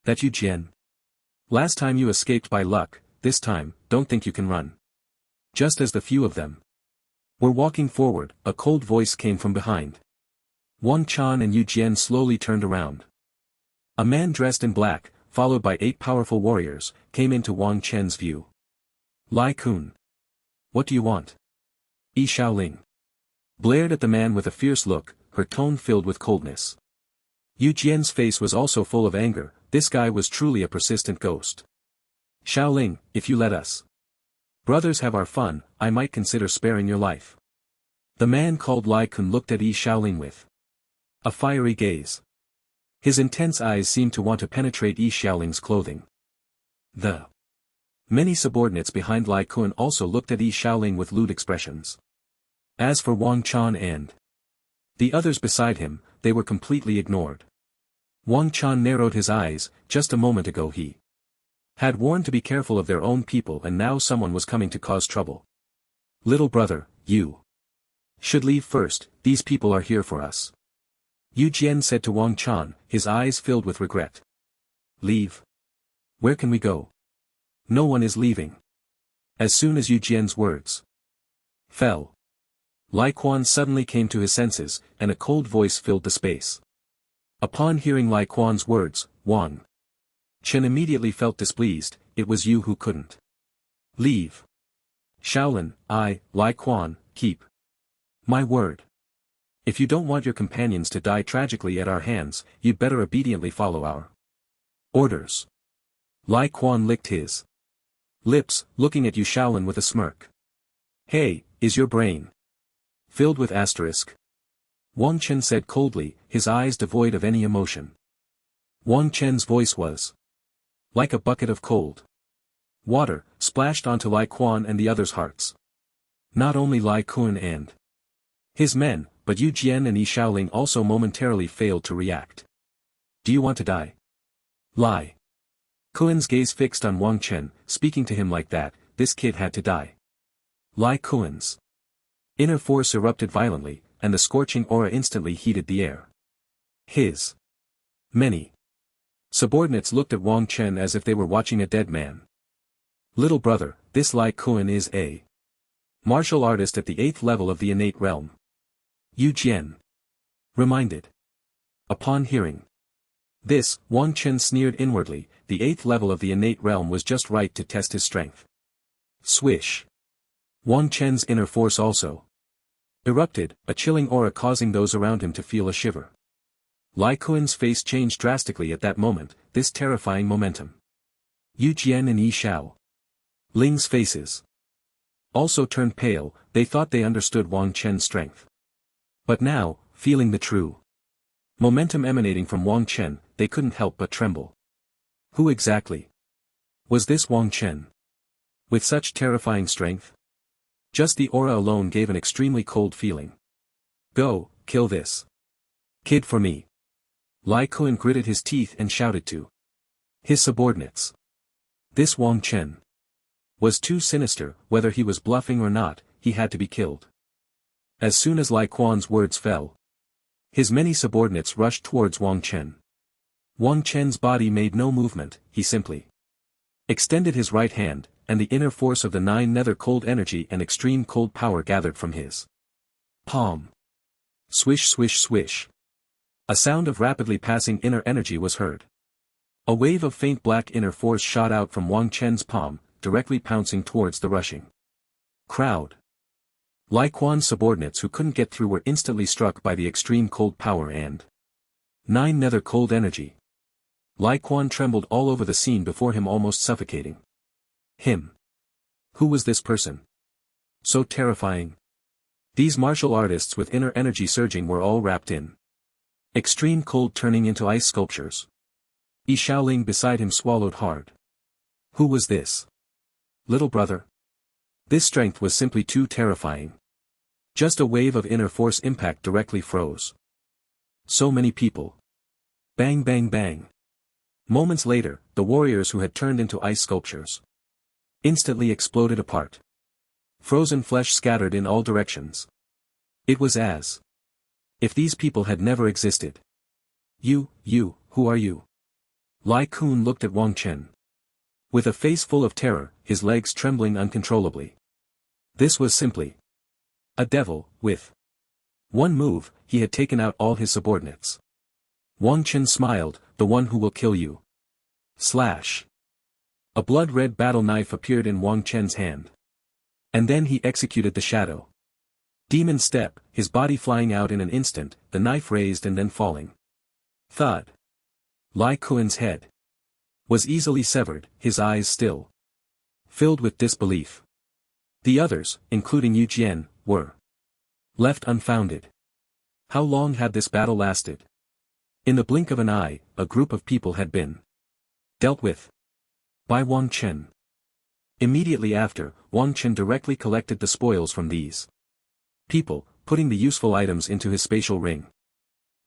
that Yu Jian? Last time you escaped by luck, this time, don't think you can run. Just as the few of them were walking forward, a cold voice came from behind. Wang Chan and Yu Jian slowly turned around. A man dressed in black, followed by 8 powerful warriors, came into Wang Chen's view. Lai Kun. What do you want? Yi Shaoling blared at the man with a fierce look, her tone filled with coldness. Yu Jian's face was also full of anger, this guy was truly a persistent ghost. Shaoling, if you let us brothers have our fun, I might consider sparing your life. The man called Lai Kun looked at Yi Shaoling with a fiery gaze. His intense eyes seemed to want to penetrate Yi Shaoling's clothing. The many subordinates behind Lai Kun also looked at Yi Shaoling with lewd expressions. As for Wang Chan and the others beside him, they were completely ignored. Wang Chan narrowed his eyes, just a moment ago he had warned to be careful of their own people and now someone was coming to cause trouble. Little brother, you should leave first, these people are here for us. Yu Jian said to Wang Chan, his eyes filled with regret. Leave? Where can we go? No one is leaving. As soon as Yu Jian's words fell, Lai Quan suddenly came to his senses, and a cold voice filled the space. Upon hearing Lai Quan's words, Wang Chen immediately felt displeased, it was you who couldn't leave. Shaolin, Lai Quan, keep my word. If you don't want your companions to die tragically at our hands, you'd better obediently follow our orders. Lai Quan licked his lips, looking at Yu Shaolin with a smirk. Hey, is your brain filled with asterisk? Wang Chen said coldly, his eyes devoid of any emotion. Wang Chen's voice was like a bucket of cold water, splashed onto Lai Quan and the others' hearts. Not only Lai Kun and his men, but Yu Jian and Yi Shaoling also momentarily failed to react. Do you want to die? Lai Kun's gaze fixed on Wang Chen, speaking to him like that, this kid had to die. Lai Kun's inner force erupted violently, and the scorching aura instantly heated the air. His many subordinates looked at Wang Chen as if they were watching a dead man. Little brother, this Lai Kun is a martial artist at the 8th level of the innate realm. Yu Jian reminded. Upon hearing this, Wang Chen sneered inwardly, the 8th level of the innate realm was just right to test his strength. Swish. Wang Chen's inner force also erupted, a chilling aura causing those around him to feel a shiver. Lai Kun's face changed drastically at that moment, this terrifying momentum. Yu Jian and Yi Shaoling's faces also turned pale, they thought they understood Wang Chen's strength. But now, feeling the true momentum emanating from Wang Chen, they couldn't help but tremble. Who exactly was this Wang Chen? With such terrifying strength? Just the aura alone gave an extremely cold feeling. Go, kill this kid for me. Lai Kun gritted his teeth and shouted to his subordinates. This Wang Chen was too sinister, whether he was bluffing or not, he had to be killed. As soon as Lai Quan's words fell, his many subordinates rushed towards Wang Chen. Wang Chen's body made no movement, he simply extended his right hand, and the inner force of the 9 nether cold energy and extreme cold power gathered from his palm. Swish swish swish. A sound of rapidly passing inner energy was heard. A wave of faint black inner force shot out from Wang Chen's palm, directly pouncing towards the rushing crowd. Lai Quan's subordinates who couldn't get through were instantly struck by the extreme cold power and 9 nether cold energy. Lai Quan trembled all over the scene before him, almost suffocating. Him. Who was this person? So terrifying. These martial artists with inner energy surging were all wrapped in extreme cold, turning into ice sculptures. Yi Shaoling beside him swallowed hard. Who was this? Little brother? This strength was simply too terrifying. Just a wave of inner force impact directly froze so many people. Bang bang bang. Moments later, the warriors who had turned into ice sculptures instantly exploded apart. Frozen flesh scattered in all directions. It was as if these people had never existed. You, who are you? Lai Kun looked at Wang Chen with a face full of terror, his legs trembling uncontrollably. This was simply a devil. With one move, he had taken out all his subordinates. Wang Chen smiled, the one who will kill you. Slash. A blood-red battle knife appeared in Wang Chen's hand. And then he executed the shadow demon step, his body flying out in an instant, the knife raised and then falling. Thud. Lai Kuan's head was easily severed, his eyes still filled with disbelief. The others, including Yu Jian, were left unfounded. How long had this battle lasted? In the blink of an eye, a group of people had been dealt with by Wang Chen. Immediately after, Wang Chen directly collected the spoils from these people, putting the useful items into his spatial ring.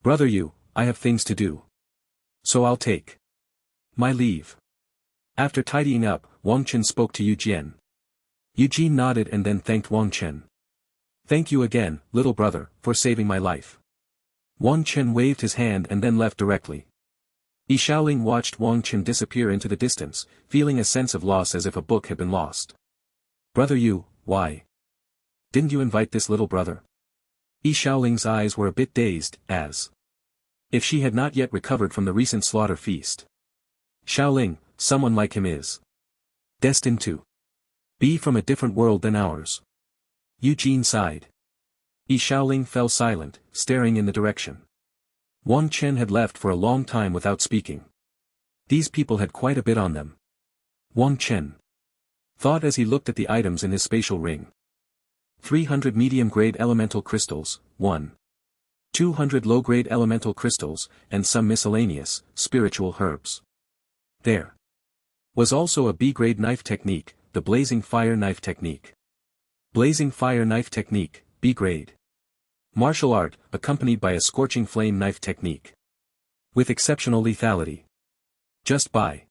Brother Yu, I have things to do. So I'll take my leave. After tidying up, Wang Chen spoke to Yu Jian. Yu Jian nodded and then thanked Wang Chen. Thank you again, little brother, for saving my life. Wang Chen waved his hand and then left directly. Yi Shaoling watched Wang Chen disappear into the distance, feeling a sense of loss as if a book had been lost. Brother Yu, why didn't you invite this little brother? Yi Shaoling's eyes were a bit dazed, as if she had not yet recovered from the recent slaughter feast. Shaoling, someone like him is destined to be from a different world than ours. Yu Jin sighed. Yi Shaoling fell silent, staring in the direction. Wang Chen had left for a long time without speaking. These people had quite a bit on them. Wang Chen thought as he looked at the items in his spatial ring. 300 medium-grade elemental crystals, 200 low-grade elemental crystals, and some miscellaneous, spiritual herbs. There was also a B-grade knife technique, the Blazing Fire Knife Technique. Blazing Fire Knife Technique, B-grade. Martial art, accompanied by a Scorching Flame Knife Technique. With exceptional lethality. Just by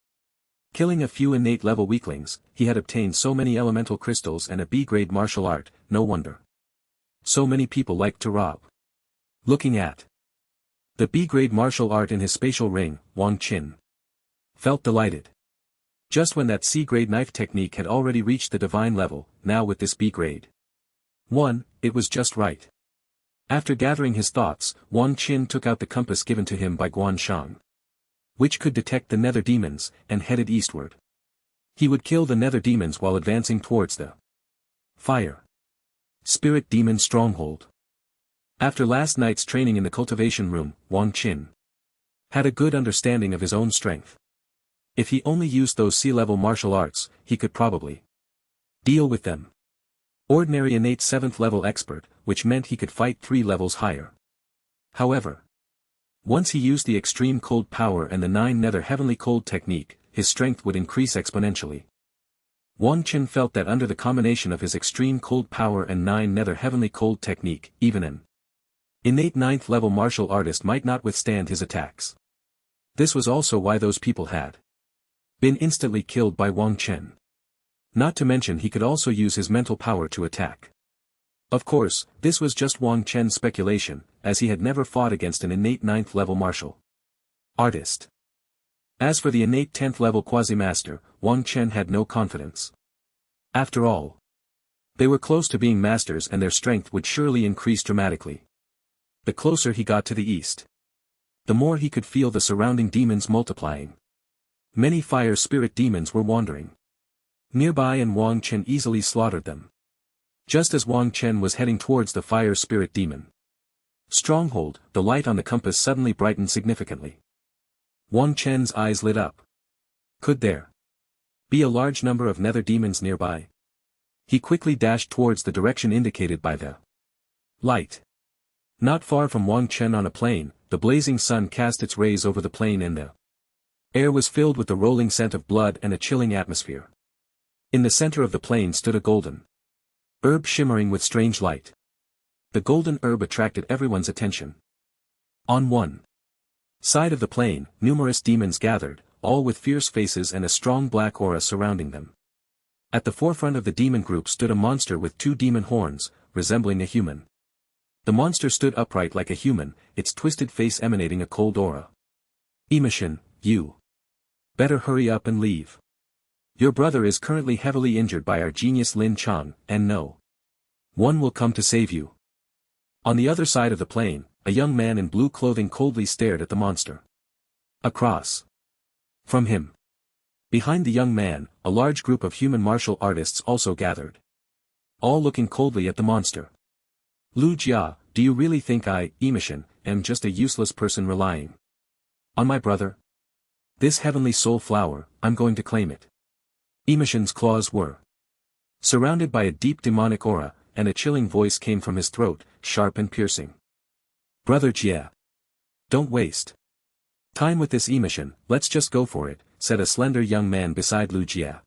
killing a few innate level weaklings, he had obtained so many elemental crystals and a B-grade martial art, no wonder so many people liked to rob. Looking at the B-grade martial art in his spatial ring, Wang Chen felt delighted. Just when that C-grade knife technique had already reached the divine level, now with this B-grade one, it was just right. After gathering his thoughts, Wang Chen took out the compass given to him by Guan Shang, which could detect the nether demons, and headed eastward. He would kill the nether demons while advancing towards the fire spirit demon stronghold. After last night's training in the cultivation room, Wang Chen had a good understanding of his own strength. If he only used those C-level martial arts, he could probably deal with them. Ordinary innate 7th level expert, which meant he could fight 3 levels higher. However, once he used the extreme cold power and the 9 nether heavenly cold technique, his strength would increase exponentially. Wang Chen felt that under the combination of his extreme cold power and 9 nether heavenly cold technique, even an innate 9th level martial artist might not withstand his attacks. This was also why those people had been instantly killed by Wang Chen. Not to mention he could also use his mental power to attack. Of course, this was just Wang Chen's speculation, as he had never fought against an innate 9th level martial artist. As for the innate 10th level quasi-master, Wang Chen had no confidence. After all, they were close to being masters and their strength would surely increase dramatically. The closer he got to the east, the more he could feel the surrounding demons multiplying. Many fire spirit demons were wandering nearby and Wang Chen easily slaughtered them. Just as Wang Chen was heading towards the fire spirit demon stronghold, the light on the compass suddenly brightened significantly. Wang Chen's eyes lit up. Could there be a large number of nether demons nearby? He quickly dashed towards the direction indicated by the light. Not far from Wang Chen on a plain, the blazing sun cast its rays over the plain and the air was filled with the rolling scent of blood and a chilling atmosphere. In the center of the plain stood a golden herb shimmering with strange light. The golden herb attracted everyone's attention. On one side of the plain, numerous demons gathered, all with fierce faces and a strong black aura surrounding them. At the forefront of the demon group stood a monster with 2 demon horns, resembling a human. The monster stood upright like a human, its twisted face emanating a cold aura. Emission, you better hurry up and leave. Your brother is currently heavily injured by our genius Lin Chang, and no one will come to save you. On the other side of the plain, a young man in blue clothing coldly stared at the monster. Across from him, behind the young man, a large group of human martial artists also gathered, all looking coldly at the monster. Lu Jia, do you really think I, Emission, am just a useless person relying on my brother? This heavenly soul flower, I'm going to claim it. Emission's claws were surrounded by a deep demonic aura, and a chilling voice came from his throat, sharp and piercing. Brother Jia, don't waste time with this Emission, let's just go for it, said a slender young man beside Lu Jia.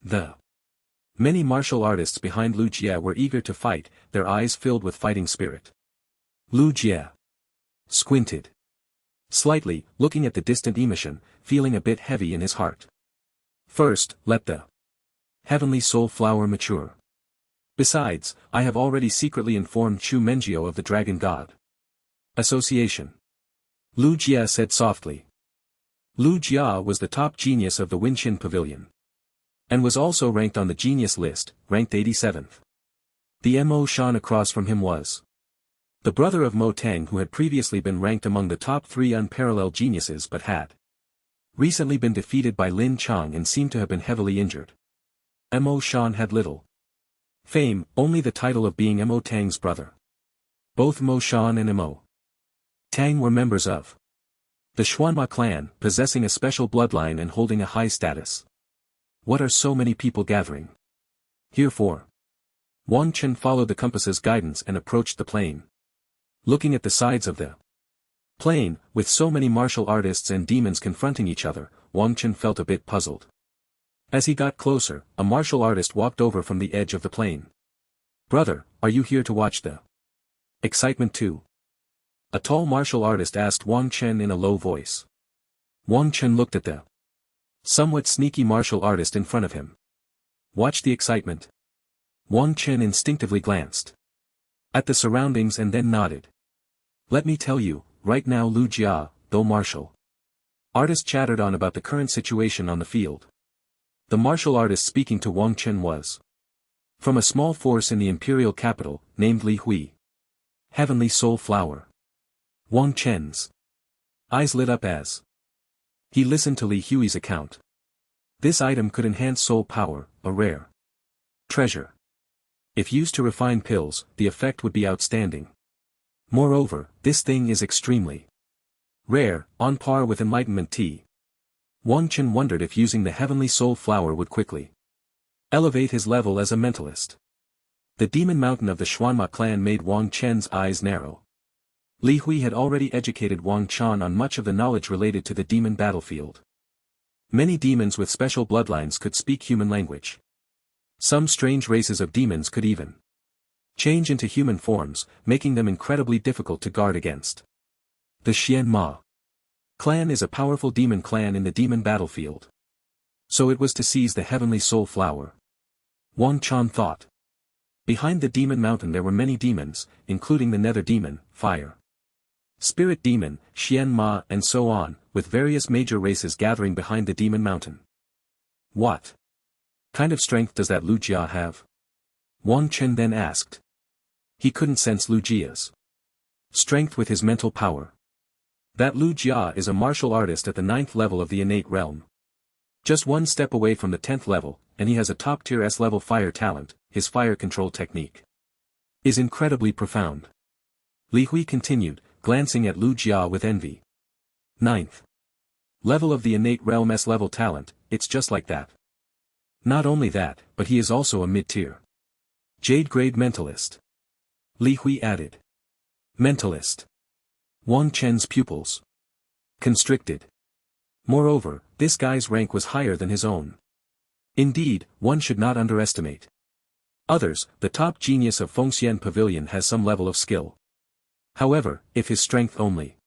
The many martial artists behind Lu Jia were eager to fight, their eyes filled with fighting spirit. Lu Jia squinted slightly, looking at the distant Emission, feeling a bit heavy in his heart. First, let the heavenly soul flower mature. Besides, I have already secretly informed Chu Menjio of the Dragon God Association. Lu Jia said softly. Lu Jia was the top genius of the Winqin Pavilion, and was also ranked on the genius list, ranked 87th. The Mo Shan across from him was the brother of Mo Tang, who had previously been ranked among the top 3 unparalleled geniuses but had recently been defeated by Lin Chang and seemed to have been heavily injured. Mo Shan had little fame, only the title of being Mo Tang's brother. Both Mo Shan and Mo Tang were members of the Xuanhua clan, possessing a special bloodline and holding a high status. What are so many people gathering here for? Wang Chen followed the compass's guidance and approached the plain. Looking at the sides of the plain, with so many martial artists and demons confronting each other, Wang Chen felt a bit puzzled. As he got closer, a martial artist walked over from the edge of the plain. Brother, are you here to watch the excitement too? A tall martial artist asked Wang Chen in a low voice. Wang Chen looked at the somewhat sneaky martial artist in front of him. Watch the excitement? Wang Chen instinctively glanced at the surroundings and then nodded. Let me tell you, right now Lu Jia, though martial artist chattered on about the current situation on the field. The martial artist speaking to Wang Chen was from a small force in the imperial capital, named Li Hui. Heavenly Soul Flower. Wang Chen's eyes lit up as he listened to Li Hui's account. This item could enhance soul power, a rare treasure. If used to refine pills, the effect would be outstanding. Moreover, this thing is extremely rare, on par with enlightenment tea. Wang Chen wondered if using the heavenly soul flower would quickly elevate his level as a mentalist. The demon mountain of the Xuanhua clan made Wang Chen's eyes narrow. Li Hui had already educated Wang Chen on much of the knowledge related to the demon battlefield. Many demons with special bloodlines could speak human language. Some strange races of demons could even change into human forms, making them incredibly difficult to guard against. The Xian Ma clan is a powerful demon clan in the demon battlefield. So it was to seize the heavenly soul flower. Wang Chen thought. Behind the demon mountain there were many demons, including the nether demon, fire Spirit Demon, Xian Ma and so on, with various major races gathering behind the Demon Mountain. What kind of strength does that Lu Jia have? Wang Chen then asked. He couldn't sense Lu Jia's strength with his mental power. That Lu Jia is a martial artist at the 9th level of the innate realm. Just one step away from the 10th level, and he has a top-tier S-level fire talent. His fire control technique is incredibly profound. Li Hui continued, glancing at Lu Jia with envy. 9th level of the innate realm S-level talent, it's just like that. Not only that, but he is also a mid-tier Jade-grade mentalist. Li Hui added. Mentalist. Wang Chen's pupils constricted. Moreover, this guy's rank was higher than his own. Indeed, one should not underestimate others. The top genius of Fengxian Pavilion has some level of skill. However, if his strength only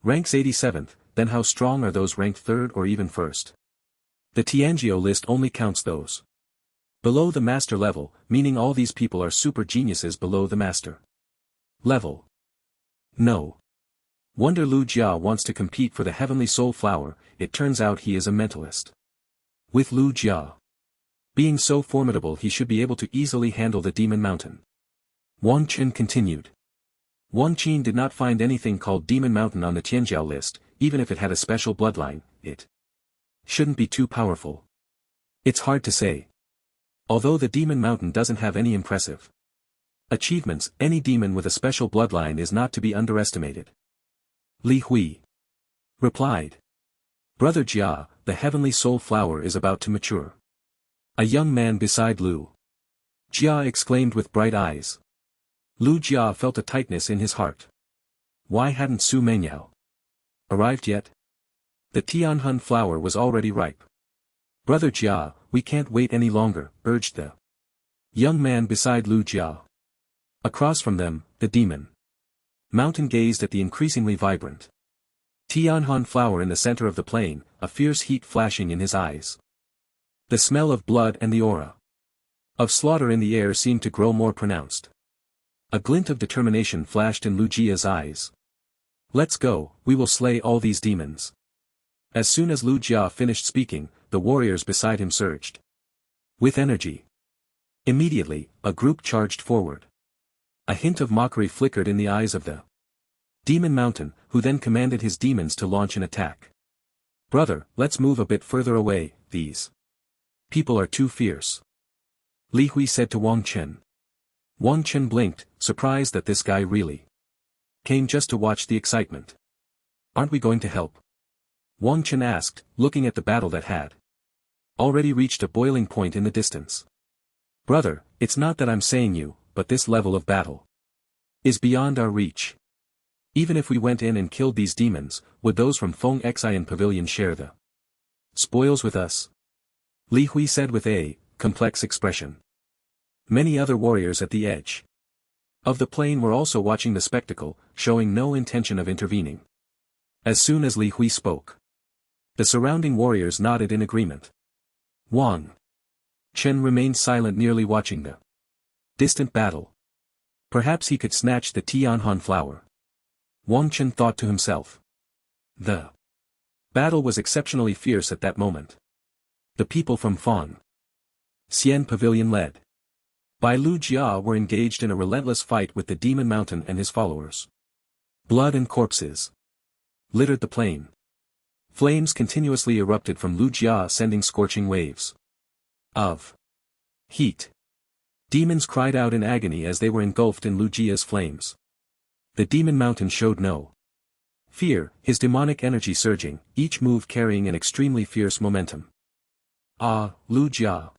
ranks 87th, then how strong are those ranked 3rd or even 1st? The Tianjiu list only counts those below the master level, meaning all these people are super geniuses below the master level. No wonder Lu Jia wants to compete for the Heavenly Soul Flower. It turns out he is a mentalist. With Lu Jia being so formidable, he should be able to easily handle the Demon Mountain. Wang Chen continued. Wang Qin did not find anything called Demon Mountain on the Tianjiao list. Even if it had a special bloodline, it shouldn't be too powerful. It's hard to say. Although the Demon Mountain doesn't have any impressive achievements, any demon with a special bloodline is not to be underestimated. Li Hui replied. Brother Jia, the Heavenly Soul Flower is about to mature. A young man beside Lu Jia exclaimed with bright eyes. Lu Jia felt a tightness in his heart. Why hadn't Su Mengyao arrived yet? The Tianhun flower was already ripe. Brother Jia, we can't wait any longer, urged the young man beside Lu Jia. Across from them, the Demon Mountain gazed at the increasingly vibrant Tianhun flower in the center of the plain, a fierce heat flashing in his eyes. The smell of blood and the aura of slaughter in the air seemed to grow more pronounced. A glint of determination flashed in Lu Jia's eyes. Let's go, we will slay all these demons. As soon as Lu Jia finished speaking, the warriors beside him surged with energy. Immediately, a group charged forward. A hint of mockery flickered in the eyes of the Demon Mountain, who then commanded his demons to launch an attack. Brother, let's move a bit further away, these people are too fierce. Li Hui said to Wang Chen. Wang Chen blinked, surprised that this guy really came just to watch the excitement. Aren't we going to help? Wang Chen asked, looking at the battle that had already reached a boiling point in the distance. Brother, it's not that I'm saying you, but this level of battle is beyond our reach. Even if we went in and killed these demons, would those from Fengxian Pavilion share the spoils with us? Li Hui said with a complex expression. Many other warriors at the edge of the plain were also watching the spectacle, showing no intention of intervening. As soon as Li Hui spoke, the surrounding warriors nodded in agreement. Wang Chen remained silent, nearly watching the distant battle. Perhaps he could snatch the Tianhun flower. Wang Chen thought to himself. The battle was exceptionally fierce at that moment. The people from Fengxian Pavilion led by Lu Jia were engaged in a relentless fight with the Demon Mountain and his followers. Blood and corpses littered the plain. Flames continuously erupted from Lu Jia, sending scorching waves of heat. Demons cried out in agony as they were engulfed in Lu Jia's flames. The Demon Mountain showed no fear, his demonic energy surging, each move carrying an extremely fierce momentum. Ah, Lu Jia.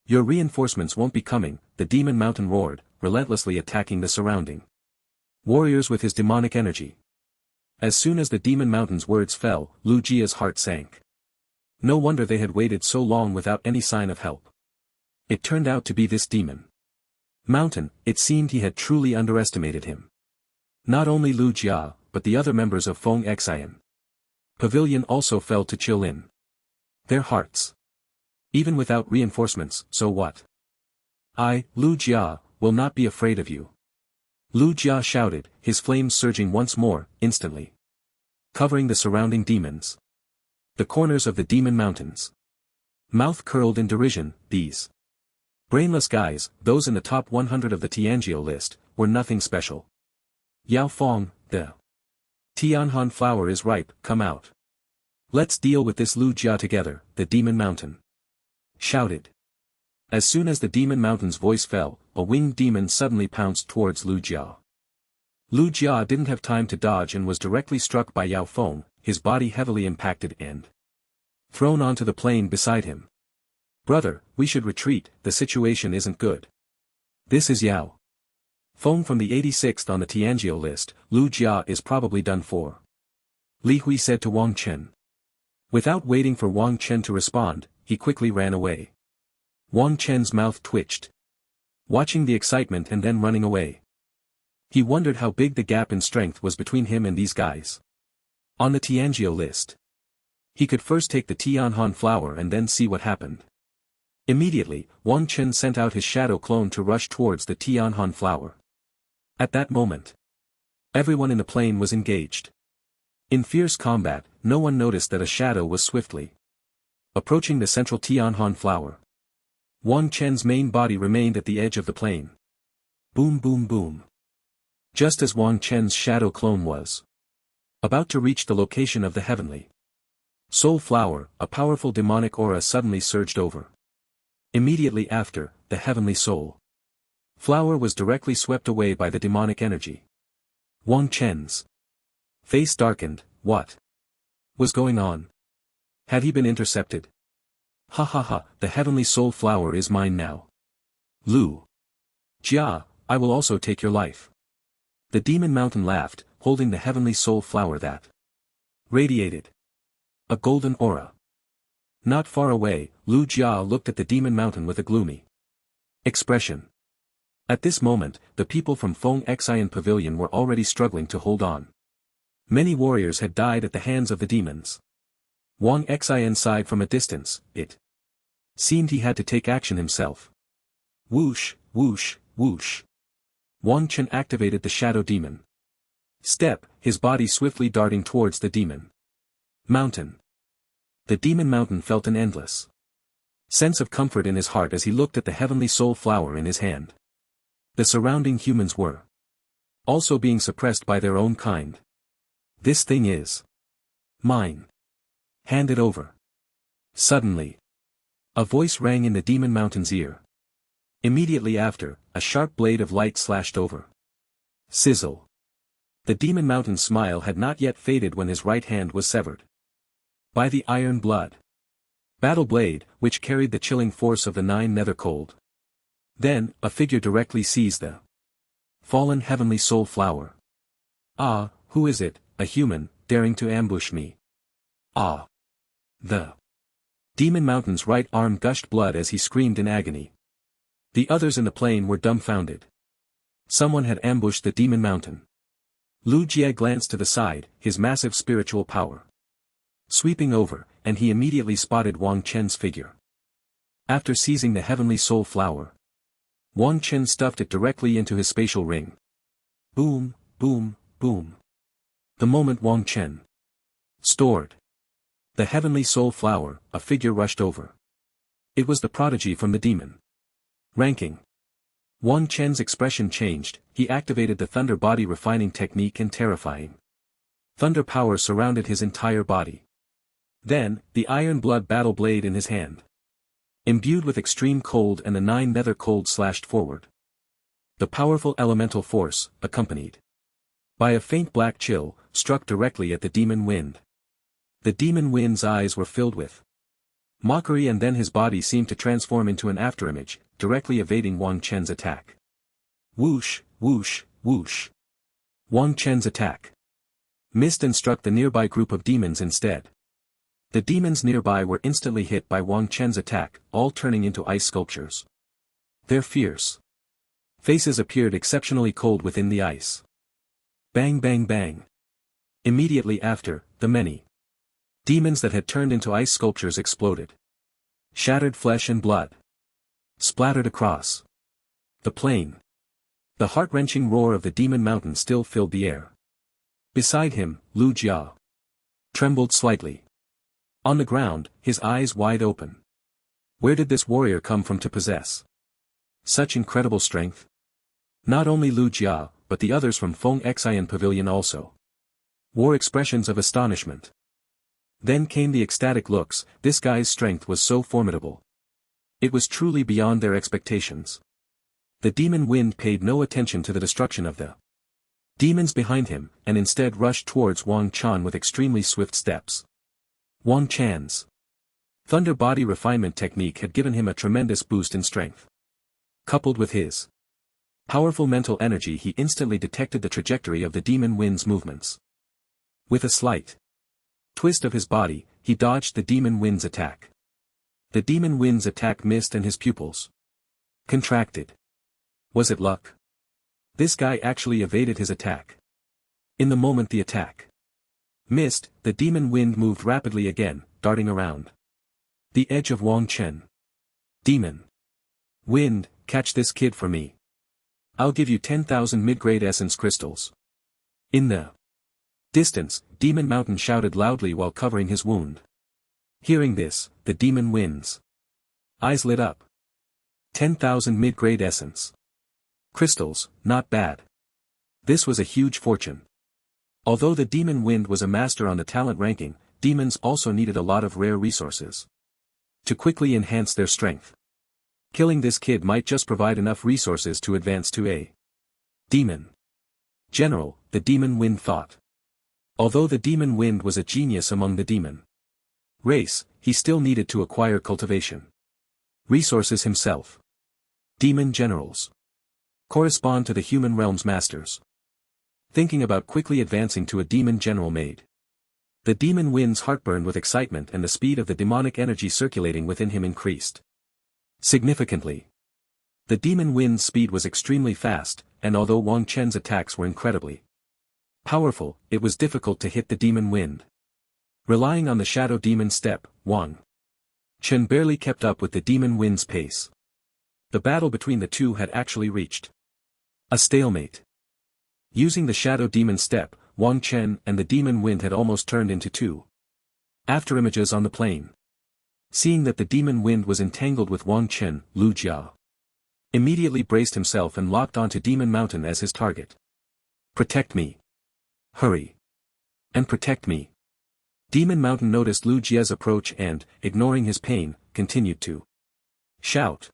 Your reinforcements won't be coming, the Demon Mountain roared, relentlessly attacking the surrounding warriors with his demonic energy. As soon as the Demon Mountain's words fell, Lu Jia's heart sank. No wonder they had waited so long without any sign of help. It turned out to be this Demon Mountain. It seemed he had truly underestimated him. Not only Lu Jia, but the other members of Fengxian Pavilion also fell to chill in their hearts. Even without reinforcements, so what? I, Lu Jia, will not be afraid of you. Lu Jia shouted, his flames surging once more, instantly covering the surrounding demons. The corners of the demon mountains. Mouth curled in derision, these brainless guys, those in the top 100 of the Tianjio list, were nothing special. Yao Fong, the Tianhan flower is ripe, come out. Let's deal with this Lu Jia together, the demon mountain shouted. As soon as the demon mountain's voice fell, a winged demon suddenly pounced towards Lu Jia. Lu Jia didn't have time to dodge and was directly struck by Yao Feng, his body heavily impacted and thrown onto the plain beside him. Brother, we should retreat, the situation isn't good. This is Yao Feng from the 86th on the Tianjio list, Lu Jia is probably done for. Li Hui said to Wang Chen. Without waiting for Wang Chen to respond, he quickly ran away. Wang Chen's mouth twitched, watching the excitement and then running away. He wondered how big the gap in strength was between him and these guys. On the Tianjio list, he could first take the Tianhan flower and then see what happened. Immediately, Wang Chen sent out his shadow clone to rush towards the Tianhan flower. At that moment, everyone in the plain was engaged. In fierce combat, no one noticed that a shadow was swiftly approaching the central Tianhan flower. Wang Chen's main body remained at the edge of the plain. Boom boom boom. Just as Wang Chen's shadow clone was about to reach the location of the heavenly soul flower, a powerful demonic aura suddenly surged over. Immediately after, the heavenly soul flower was directly swept away by the demonic energy. Wang Chen's face darkened. What was going on? Had he been intercepted? Ha ha ha, the heavenly soul flower is mine now. Lu Jia, I will also take your life. The demon mountain laughed, holding the heavenly soul flower that radiated a golden aura. Not far away, Lu Jia looked at the demon mountain with a gloomy expression. At this moment, the people from Feng Xian Pavilion were already struggling to hold on. Many warriors had died at the hands of the demons. Wang Xian sighed from a distance, it seemed he had to take action himself. Whoosh, whoosh, whoosh. Wang Chen activated the shadow demon. Step, his body swiftly darting towards the demon mountain. The demon mountain felt an endless sense of comfort in his heart as he looked at the heavenly soul flower in his hand. The surrounding humans were also being suppressed by their own kind. This thing is mine. Hand it over. Suddenly, a voice rang in the demon mountain's ear. Immediately after, a sharp blade of light slashed over. Sizzle. The demon mountain's smile had not yet faded when his right hand was severed by the iron blood battle blade, which carried the chilling force of the 9 nether cold. Then, a figure directly seized the fallen heavenly soul flower. Ah, who is it, a human, daring to ambush me? Ah. The demon mountain's right arm gushed blood as he screamed in agony. The others in the plain were dumbfounded. Someone had ambushed the demon mountain. Lu Jie glanced to the side, his massive spiritual power sweeping over, and he immediately spotted Wang Chen's figure. After seizing the heavenly soul flower, Wang Chen stuffed it directly into his spatial ring. Boom, boom, boom. The moment Wang Chen stored the heavenly soul flower, a figure rushed over. It was the prodigy from the demon ranking. Wang Chen's expression changed, he activated the thunder body refining technique and terrifying thunder power surrounded his entire body. Then, the iron blood battle blade in his hand, imbued with extreme cold and the 9 nether cold slashed forward. The powerful elemental force, accompanied by a faint black chill, struck directly at the demon wind. The demon wind's eyes were filled with mockery and then his body seemed to transform into an afterimage, directly evading Wang Chen's attack. Whoosh, whoosh, whoosh. Wang Chen's attack missed and struck the nearby group of demons instead. The demons nearby were instantly hit by Wang Chen's attack, all turning into ice sculptures. Their fierce faces appeared exceptionally cold within the ice. Bang bang bang. Immediately after, the many demons that had turned into ice sculptures exploded. Shattered flesh and blood splattered across the plain. The heart-wrenching roar of the demon mountain still filled the air. Beside him, Lu Jia trembled slightly. On the ground, his eyes wide open. Where did this warrior come from to possess such incredible strength? Not only Lu Jia, but the others from Feng Xian Pavilion also wore expressions of astonishment. Then came the ecstatic looks. This guy's strength was so formidable. It was truly beyond their expectations. The demon wind paid no attention to the destruction of the demons behind him, and instead rushed towards Wang Chan with extremely swift steps. Wang Chan's thunder body refinement technique had given him a tremendous boost in strength. Coupled with his powerful mental energy, he instantly detected the trajectory of the demon wind's movements. With a slight twist of his body, he dodged the demon wind's attack. The demon wind's attack missed and his pupils contracted. Was it luck? This guy actually evaded his attack. In the moment the attack missed, the demon wind moved rapidly again, darting around the edge of Wang Chen. Demon wind, catch this kid for me. I'll give you 10,000 mid-grade essence crystals. In the distance, Demon Mountain shouted loudly while covering his wound. Hearing this, the demon wind's eyes lit up. 10,000 mid-grade essence crystals, not bad. This was a huge fortune. Although the demon wind was a master on the talent ranking, demons also needed a lot of rare resources to quickly enhance their strength. Killing this kid might just provide enough resources to advance to a demon general, the demon wind thought. Although the demon wind was a genius among the demon race, he still needed to acquire cultivation resources himself. Demon generals correspond to the human realm's masters. Thinking about quickly advancing to a demon general made the demon wind's heart burn with excitement, and the speed of the demonic energy circulating within him increased significantly. The demon wind's speed was extremely fast, and although Wang Chen's attacks were incredibly powerful, it was difficult to hit the demon wind. Relying on the shadow demon step, Wang Chen barely kept up with the demon wind's pace. The battle between the two had actually reached a stalemate. Using the shadow demon step, Wang Chen and the demon wind had almost turned into two afterimages on the plane. Seeing that the demon wind was entangled with Wang Chen, Lu Jia immediately braced himself and locked onto Demon Mountain as his target. Protect me. Hurry. And protect me. Demon Mountain noticed Lu Jia's approach and, ignoring his pain, continued to shout.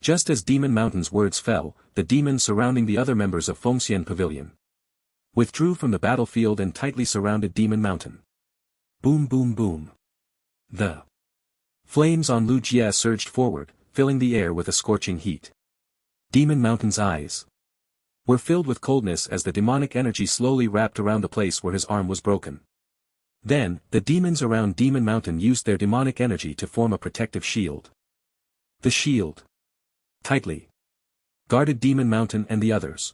Just as Demon Mountain's words fell, the demons surrounding the other members of Fengxian Pavilion withdrew from the battlefield and tightly surrounded Demon Mountain. Boom boom boom. The flames on Lu Jia surged forward, filling the air with a scorching heat. Demon Mountain's eyes were filled with coldness as the demonic energy slowly wrapped around the place where his arm was broken. Then, the demons around Demon Mountain used their demonic energy to form a protective shield. The shield tightly guarded Demon Mountain and the others.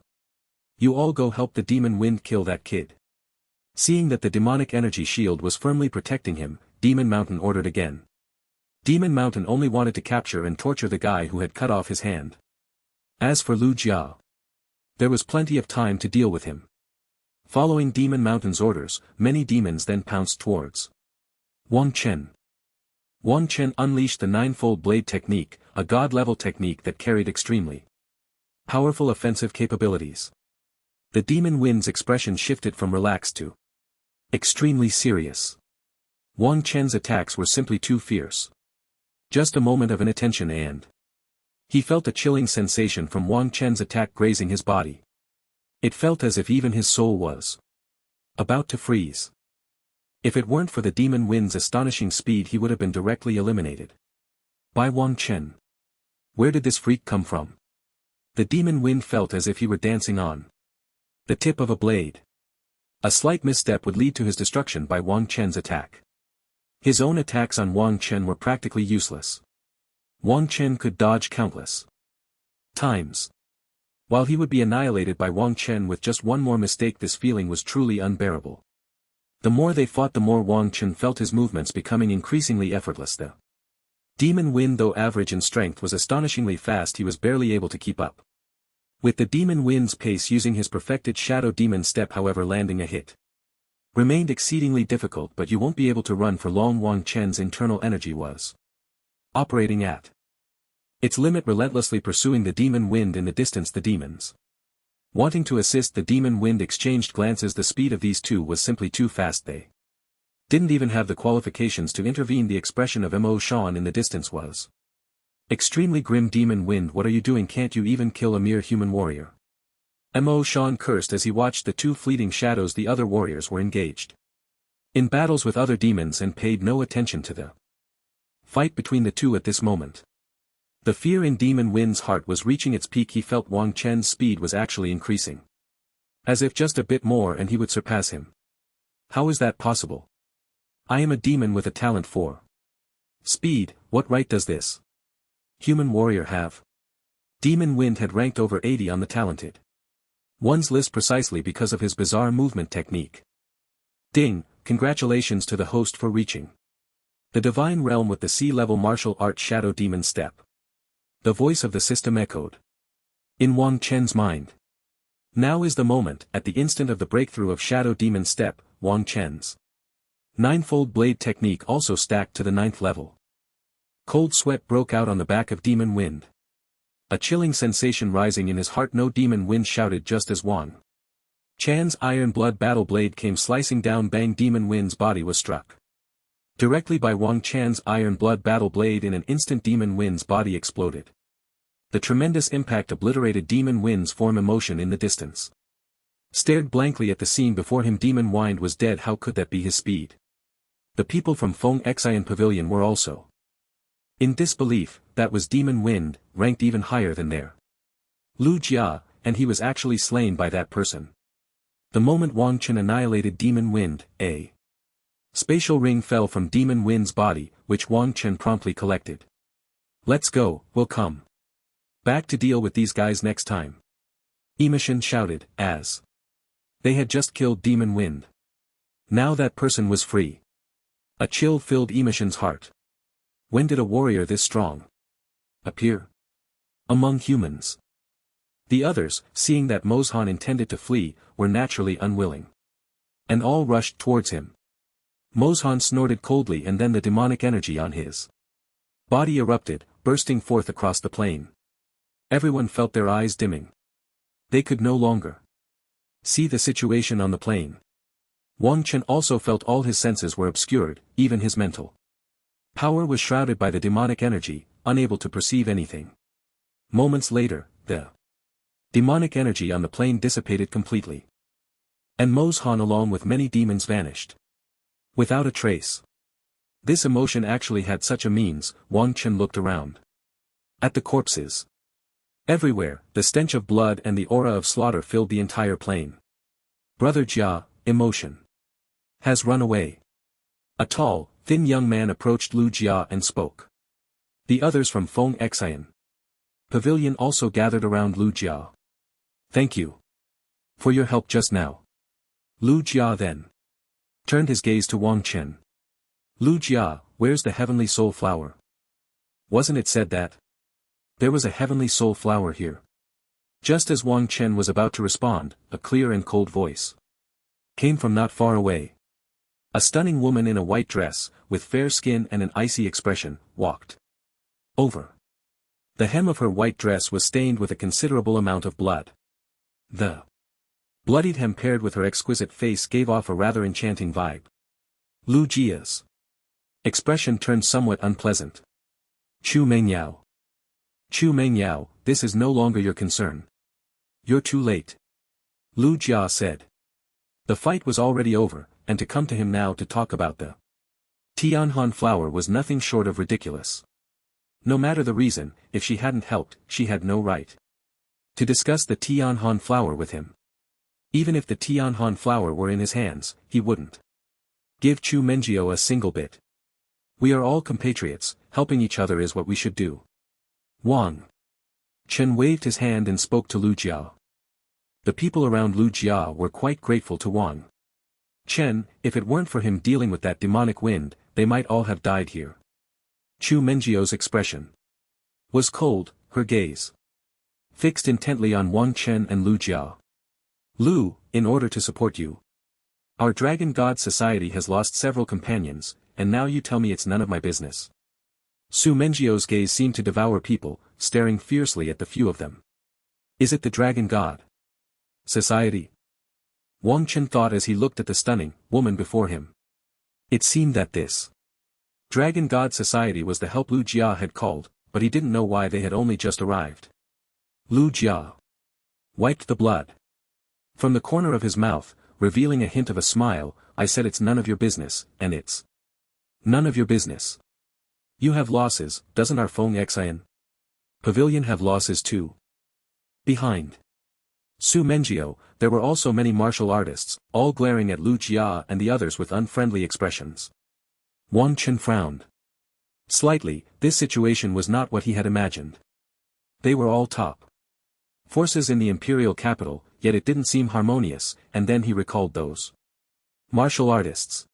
You all go help the demon wind kill that kid. Seeing that the demonic energy shield was firmly protecting him, Demon Mountain ordered again. Demon Mountain only wanted to capture and torture the guy who had cut off his hand. As for Lu Jia, there was plenty of time to deal with him. Following Demon Mountain's orders, many demons then pounced towards Wang Chen. Wang Chen unleashed the ninefold blade technique, a god-level technique that carried extremely powerful offensive capabilities. The demon wind's expression shifted from relaxed to extremely serious. Wang Chen's attacks were simply too fierce. Just a moment of inattention and he felt a chilling sensation from Wang Chen's attack grazing his body. It felt as if even his soul was about to freeze. If it weren't for the demon wind's astonishing speed, he would have been directly eliminated by Wang Chen. Where did this freak come from? The demon wind felt as if he were dancing on the tip of a blade. A slight misstep would lead to his destruction by Wang Chen's attack. His own attacks on Wang Chen were practically useless. Wang Chen could dodge countless times, while he would be annihilated by Wang Chen with just one more mistake. This feeling was truly unbearable. The more they fought, the more Wang Chen felt his movements becoming increasingly effortless. The demon wind, though average in strength, was astonishingly fast. He was barely able to keep up. With the demon wind's pace using his perfected shadow demon step, however, landing a hit remained exceedingly difficult, but you won't be able to run for long. Wang Chen's internal energy was operating at its limit, relentlessly pursuing the demon wind in the distance. The demons, wanting to assist the demon wind, exchanged glances. The speed of these two was simply too fast. They didn't even have the qualifications to intervene. The expression of Mo Shan in the distance was extremely grim. Demon wind, what are you doing? Can't you even kill a mere human warrior? Mo Shan cursed as he watched the two fleeting shadows. The other warriors were engaged in battles with other demons and paid no attention to the fight between the two at this moment. The fear in Demon Wind's heart was reaching its peak. He felt Wang Chen's speed was actually increasing, as if just a bit more and he would surpass him. How is that possible? I am a demon with a talent for speed. What right does this human warrior have? Demon Wind had ranked over 80 on the talented one's list precisely because of his bizarre movement technique. Ding, congratulations to the host for reaching the divine realm with the sea-level martial art shadow demon step. The voice of the system echoed in Wang Chen's mind. Now is the moment. At the instant of the breakthrough of shadow demon step, Wang Chen's ninefold blade technique also stacked to the 9th level. Cold sweat broke out on the back of Demon Wind, a chilling sensation rising in his heart. No, Demon Wind shouted just as Wang Chan's iron blood battle blade came slicing down. Bang! Demon Wind's body was struck directly by Wang Chan's iron blood battle blade. In an instant, Demon Wind's body exploded. The tremendous impact obliterated Demon Wind's form. Emotion in the distance stared blankly at the scene before him. Demon Wind was dead. How could that be his speed? The people from Feng Xian Pavilion were also in disbelief. That was Demon Wind, ranked even higher than their Lu Jia, and he was actually slain by that person. The moment Wang Chen annihilated Demon Wind, a spatial ring fell from Demon Wind's body, which Wang Chen promptly collected. Let's go, we'll come back to deal with these guys next time. Emission shouted, as they had just killed Demon Wind. Now that person was free. A chill filled Emission's heart. When did a warrior this strong appear among humans? The others, seeing that Mozhan intended to flee, were naturally unwilling, and all rushed towards him. Mozhan snorted coldly, and then the demonic energy on his body erupted, bursting forth across the plain. Everyone felt their eyes dimming. They could no longer see the situation on the plain. Wang Chen also felt all his senses were obscured, even his mental power was shrouded by the demonic energy, unable to perceive anything. Moments later, the demonic energy on the plain dissipated completely, and Mozhan along with many demons vanished without a trace. This emotion actually had such a means. Wang Chen looked around at the corpses. Everywhere, the stench of blood and the aura of slaughter filled the entire plain. Brother Jia, emotion has run away. A tall, thin young man approached Lu Jia and spoke. The others from Feng Xian Pavilion also gathered around Lu Jia. Thank you for your help just now. Lu Jia then turned his gaze to Wang Chen. Lu Jia, where's the heavenly soul flower? Wasn't it said that there was a heavenly soul flower here? Just as Wang Chen was about to respond, a clear and cold voice came from not far away. A stunning woman in a white dress, with fair skin and an icy expression, walked over. The hem of her white dress was stained with a considerable amount of blood. The bloodied hem paired with her exquisite face gave off a rather enchanting vibe. Lu Jia's expression turned somewhat unpleasant. Chu Mengyao. Chu Mengyao, this is no longer your concern. You're too late. Lu Jia said. The fight was already over, and to come to him now to talk about the Tianhan flower was nothing short of ridiculous. No matter the reason, if she hadn't helped, she had no right to discuss the Tianhan flower with him. Even if the Tianhan flower were in his hands, he wouldn't give Chu Menjiao a single bit. We are all compatriots, helping each other is what we should do. Wang Chen waved his hand and spoke to Lu Jia. The people around Lu Jia were quite grateful to Wang Chen. If it weren't for him dealing with that demonic wind, they might all have died here. Chu Menjiao's expression was cold, her gaze fixed intently on Wang Chen and Lu Jia. Lu, in order to support you. Our Dragon God Society has lost several companions, and now you tell me it's none of my business. Su Mengio's gaze seemed to devour people, staring fiercely at the few of them. Is it the Dragon God Society? Wang Chen thought as he looked at the stunning woman before him. It seemed that this Dragon God Society was the help Lu Jia had called, but he didn't know why they had only just arrived. Lu Jia wiped the blood from the corner of his mouth, revealing a hint of a smile. I said it's none of your business, and it's none of your business. You have losses, doesn't our Feng Xian Pavilion have losses too? Behind Su Mengio, there were also many martial artists, all glaring at Lu Jia and the others with unfriendly expressions. Wang Chen frowned slightly. This situation was not what he had imagined. They were all top forces in the imperial capital, yet it didn't seem harmonious, and then he recalled those martial artists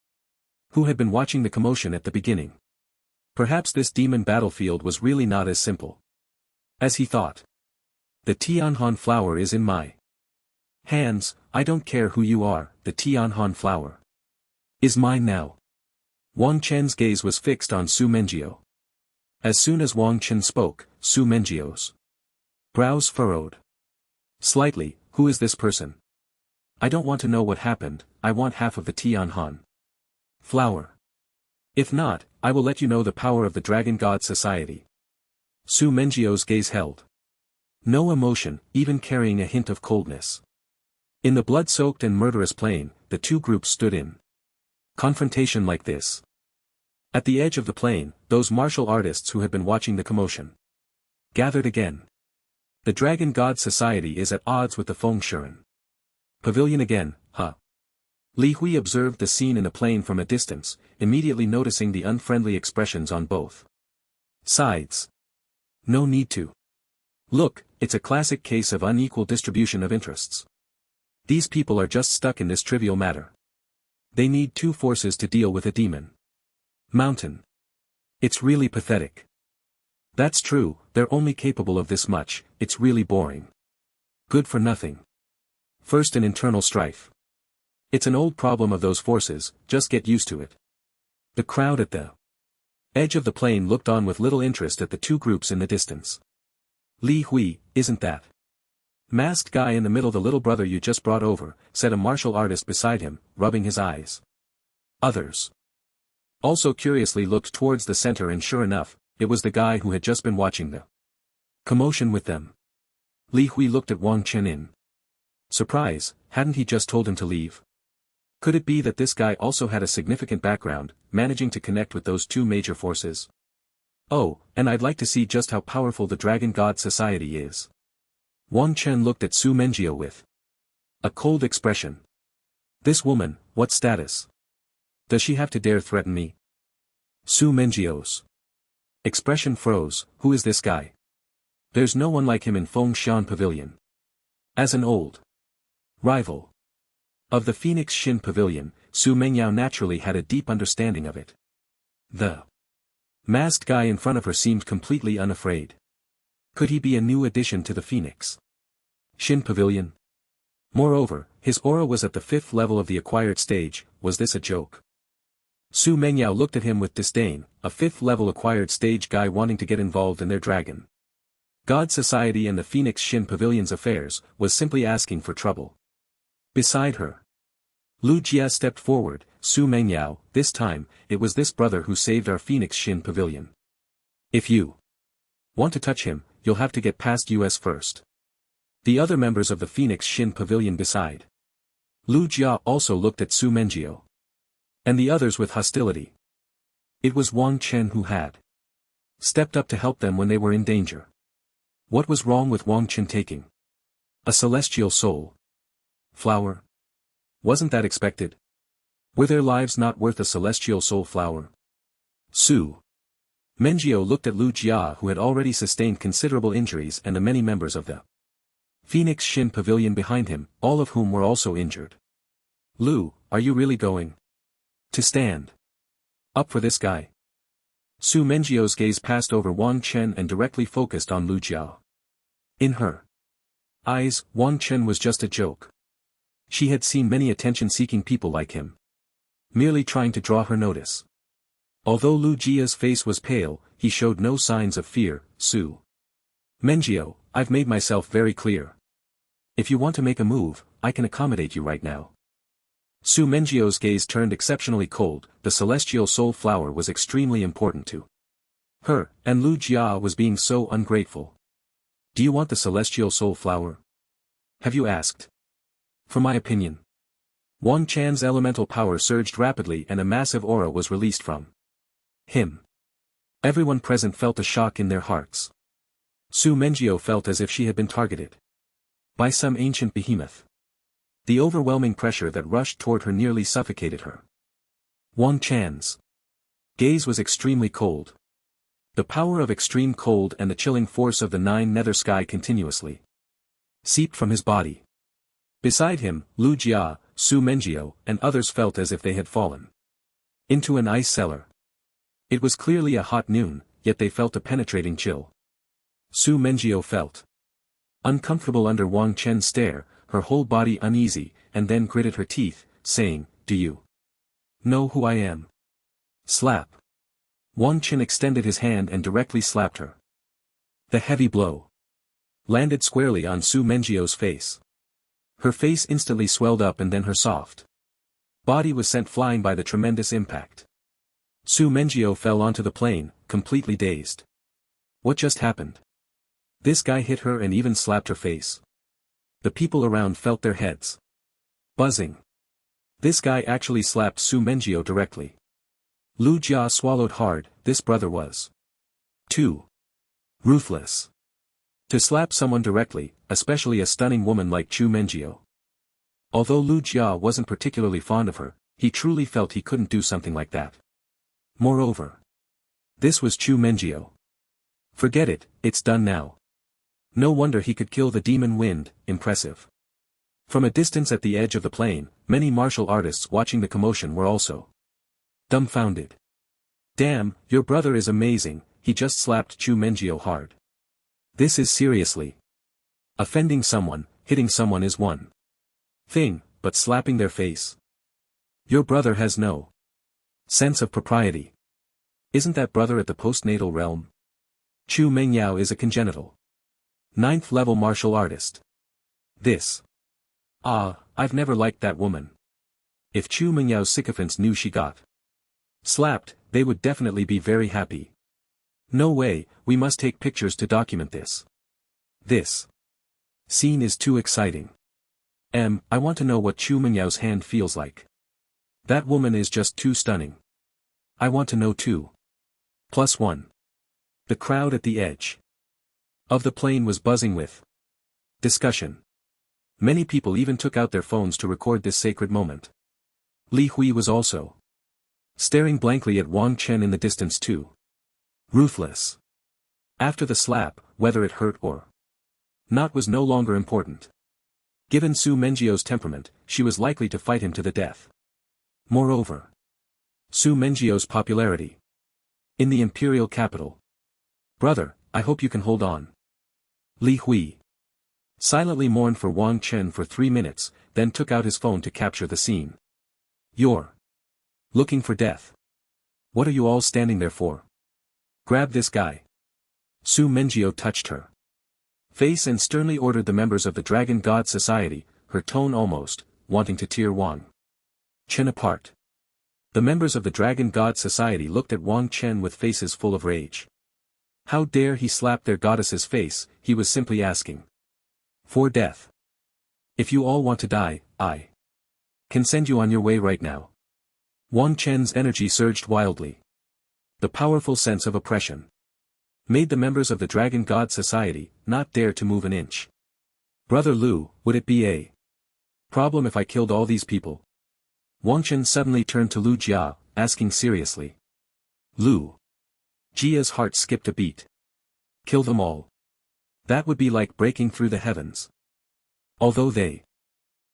who had been watching the commotion at the beginning. Perhaps this demon battlefield was really not as simple as he thought. The Tianhan flower is in my hands. I don't care who you are, the Tianhan flower is mine now. Wang Chen's gaze was fixed on Su Mengio. As soon as Wang Chen spoke, Su Mengio's brows furrowed slightly. Who is this person? I don't want to know what happened, I want half of the Tianhan flower. If not, I will let you know the power of the Dragon God Society. Su Mengio's gaze held no emotion, even carrying a hint of coldness. In the blood-soaked and murderous plain, the two groups stood in confrontation like this. At the edge of the plain, those martial artists who had been watching the commotion gathered again. The Dragon God Society is at odds with the Feng Shuren Pavilion again, huh? Li Hui observed the scene in the plain from a distance, immediately noticing the unfriendly expressions on both sides. No need to look, it's a classic case of unequal distribution of interests. These people are just stuck in this trivial matter. They need two forces to deal with a demon mountain. It's really pathetic. That's true, they're only capable of this much. It's really boring. Good for nothing. First an internal strife. It's an old problem of those forces, just get used to it. The crowd at the edge of the plain looked on with little interest at the two groups in the distance. Li Hui, isn't that masked guy in the middle the little brother you just brought over, said a martial artist beside him, rubbing his eyes. Others also curiously looked towards the center, and sure enough, it was the guy who had just been watching the commotion with them. Li Hui looked at Wang Chen in surprise. Hadn't he just told him to leave? Could it be that this guy also had a significant background, managing to connect with those two major forces? Oh, and I'd like to see just how powerful the Dragon God Society is. Wang Chen looked at Su Mengio with a cold expression. This woman, what status does she have to dare threaten me? Su Mengio's expression froze. Who is this guy? There's no one like him in Feng Shan Pavilion. As an old rival of the Phoenix Shin Pavilion, Su Mengyao naturally had a deep understanding of it. The masked guy in front of her seemed completely unafraid. Could he be a new addition to the Phoenix Shin Pavilion? Moreover, his aura was at the 5th level of the acquired stage. Was this a joke? Su Mengyao looked at him with disdain. A 5th level acquired stage guy wanting to get involved in their Dragon God Society and the Phoenix Shin Pavilion's affairs, was simply asking for trouble. Beside her, Lu Jia stepped forward. Su Mengyao, this time, it was this brother who saved our Phoenix Shin Pavilion. If you want to touch him, you'll have to get past us first. The other members of the Phoenix Shin Pavilion beside Lu Jia also looked at Su Mengio and the others with hostility. It was Wang Chen who had stepped up to help them when they were in danger. What was wrong with Wang Chen taking a celestial soul flower? Wasn't that expected? Were their lives not worth a celestial soul flower? Su Mengio looked at Lu Jia, who had already sustained considerable injuries, and the many members of the Phoenix Shin Pavilion behind him, all of whom were also injured. Lu, are you really going to stand up for this guy? Su Mengio's gaze passed over Wang Chen and directly focused on Lu Jia. In her Wang Chen was just a joke. She had seen many attention-seeking people like him, merely trying to draw her notice. Although Lu Jia's face was pale, he showed no signs of fear. Su Mengio, I've made myself very clear. If you want to make a move, I can accommodate you right now. Su Mengio's gaze turned exceptionally cold. The celestial soul flower was extremely important to her, and Lu Jia was being so ungrateful. Do you want the celestial soul flower? Have you asked for my opinion? Wang Chan's elemental power surged rapidly and a massive aura was released from him. Everyone present felt a shock in their hearts. Su Mengio felt as if she had been targeted by some ancient behemoth. The overwhelming pressure that rushed toward her nearly suffocated her. Wang Chan's gaze was extremely cold. The power of extreme cold and the chilling force of the nine nether sky continuously seeped from his body. Beside him, Lu Jia, Su Mengio, and others felt as if they had fallen into an ice cellar. It was clearly a hot noon, yet they felt a penetrating chill. Su Mengio felt uncomfortable under Wang Chen's stare, her whole body uneasy, and then gritted her teeth, saying, "Do you know who I am?" Slap. Wang Chen extended his hand and directly slapped her. The heavy blow landed squarely on Su Mengio's face. Her face instantly swelled up and then her soft body was sent flying by the tremendous impact. Su Mengio fell onto the plane, completely dazed. What just happened? This guy hit her and even slapped her face. The people around felt their heads buzzing. This guy actually slapped Su Mengio directly. Lu Jia swallowed hard. This brother was too ruthless to slap someone directly, especially a stunning woman like Chu Mengio. Although Lu Jia wasn't particularly fond of her, he truly felt he couldn't do something like that. Moreover, this was Chu Mengio. Forget it, it's done now. No wonder he could kill the demon wind. Impressive. From a distance at the edge of the plane, many martial artists watching the commotion were also dumbfounded. Damn, your brother is amazing, he just slapped Chu Mengio hard. This is seriously offending someone. Hitting someone is one thing, but slapping their face? Your brother has no sense of propriety. Isn't that brother at the postnatal realm? Chu Mengyao is a congenital 9th level martial artist. This. I've never liked that woman. If Chu Mengyao's sycophants knew she got slapped, they would definitely be very happy. No way, we must take pictures to document this. This scene is too exciting. I want to know what Chu Mengyao's hand feels like. That woman is just too stunning. I want to know too. +1. The crowd at the edge of the plane was buzzing with discussion. Many people even took out their phones to record this sacred moment. Li Hui was also staring blankly at Wang Chen in the distance too. Ruthless. After the slap, whether it hurt or not was no longer important. Given Su Mengio's temperament, she was likely to fight him to the death. Moreover, Su Mengio's popularity in the imperial capital. Brother, I hope you can hold on. Li Hui silently mourned for Wang Chen for 3 minutes, then took out his phone to capture the scene. You're looking for death. What are you all standing there for? Grab this guy. Su Mengio touched her face and sternly ordered the members of the Dragon God Society, her tone almost wanting to tear Wang Chen apart. The members of the Dragon God Society looked at Wang Chen with faces full of rage. How dare he slap their goddess's face? He was simply asking for death. If you all want to die, I can send you on your way right now. Wang Chen's energy surged wildly. The powerful sense of oppression made the members of the Dragon God Society not dare to move an inch. Brother Lu, would it be a problem if I killed all these people? Wang Chen suddenly turned to Lu Jia, asking seriously. Lu Jia's heart skipped a beat. Kill them all. That would be like breaking through the heavens. Although they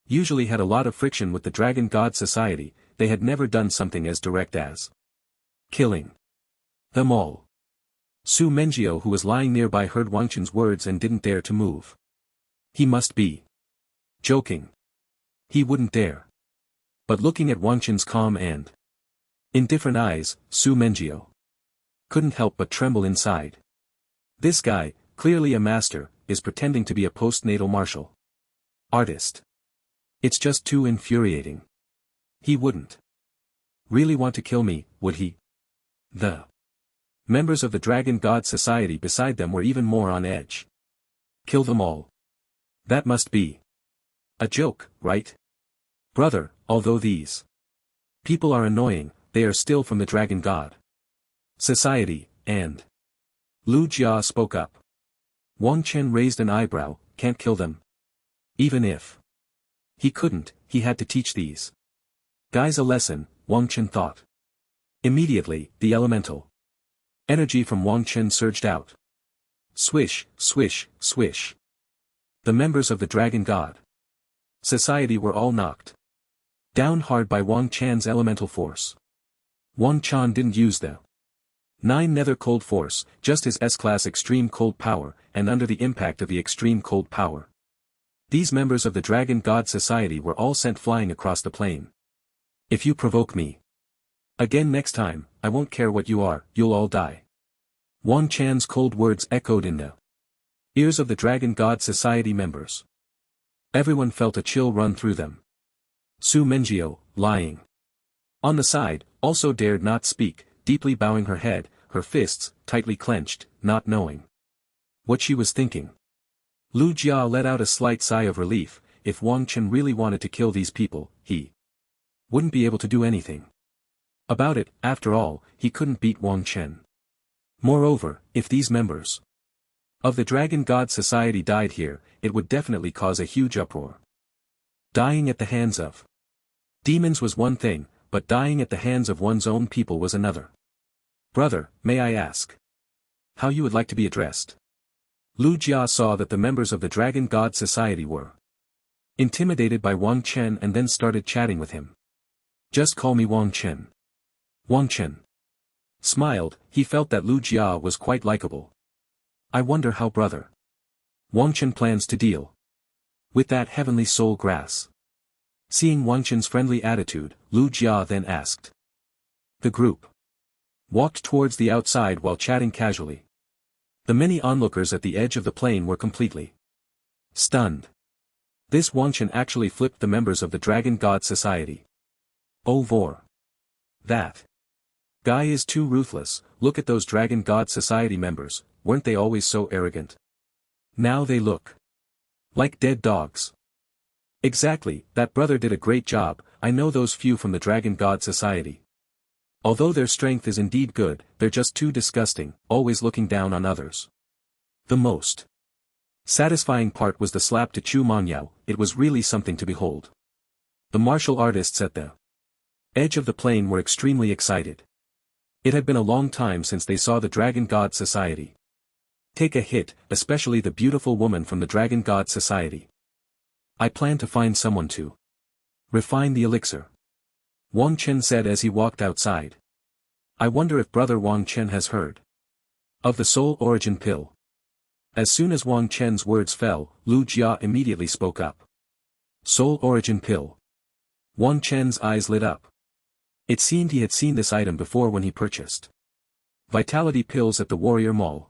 usually had a lot of friction with the Dragon God Society, they had never done something as direct as killing them all. Su Mengio, who was lying nearby, heard Wang Chen's words and didn't dare to move. He must be joking. He wouldn't dare. But looking at Wang Qin's calm and indifferent eyes, Su Mengjiu couldn't help but tremble inside. This guy, clearly a master, is pretending to be a postnatal martial artist. It's just too infuriating. He wouldn't really want to kill me, would he? The members of the Dragon God Society beside them were even more on edge. Kill them all. That must be a joke, right? Brother, although these people are annoying, they are still from the Dragon God Society, and Lu Jia spoke up. Wang Chen raised an eyebrow. Can't kill them. Even if he couldn't, he had to teach these guys a lesson, Wang Chen thought. Immediately, the elemental energy from Wang Chen surged out. Swish, swish, swish. The members of the Dragon God Society were all knocked down hard by Wang Chan's elemental force. Wang Chan didn't use the 9 Nether Cold Force, just his S-Class Extreme Cold Power, and under the impact of the Extreme Cold Power, these members of the Dragon God Society were all sent flying across the plane. If you provoke me again next time, I won't care what you are, you'll all die. Wang Chan's cold words echoed in the ears of the Dragon God Society members. Everyone felt a chill run through them. Su Mengjiu, lying on the side, also dared not speak, deeply bowing her head, her fists tightly clenched, not knowing what she was thinking. Lu Jia let out a slight sigh of relief. If Wang Chen really wanted to kill these people, he wouldn't be able to do anything about it. After all, he couldn't beat Wang Chen. Moreover, if these members of the Dragon God Society died here, it would definitely cause a huge uproar. Dying at the hands of demons was one thing, but dying at the hands of one's own people was another. Brother, may I ask how you would like to be addressed? Lu Jia saw that the members of the Dragon God Society were intimidated by Wang Chen and then started chatting with him. Just call me Wang Chen. Wang Chen smiled. He felt that Lu Jia was quite likable. I wonder how brother Wang Chen plans to deal with that heavenly soul grass. Seeing Wang Chen's friendly attitude, Lu Jia then asked. The group walked towards the outside while chatting casually. The many onlookers at the edge of the plane were completely stunned. This Wang Chen actually flipped the members of the Dragon God Society. Oh vor. That guy is too ruthless. Look at those Dragon God Society members, weren't they always so arrogant? Now they look like dead dogs. Exactly, that brother did a great job. I know those few from the Dragon God Society. Although their strength is indeed good, they're just too disgusting, always looking down on others. The most satisfying part was the slap to Chu Mangyao. It was really something to behold. The martial artists at the edge of the plane were extremely excited. It had been a long time since they saw the Dragon God Society take a hit, especially the beautiful woman from the Dragon God Society. I plan to find someone to refine the elixir, Wang Chen said as he walked outside. I wonder if brother Wang Chen has heard of the soul origin pill. As soon as Wang Chen's words fell, Lu Jia immediately spoke up. Soul origin pill. Wang Chen's eyes lit up. It seemed he had seen this item before when he purchased vitality pills at the Warrior Mall.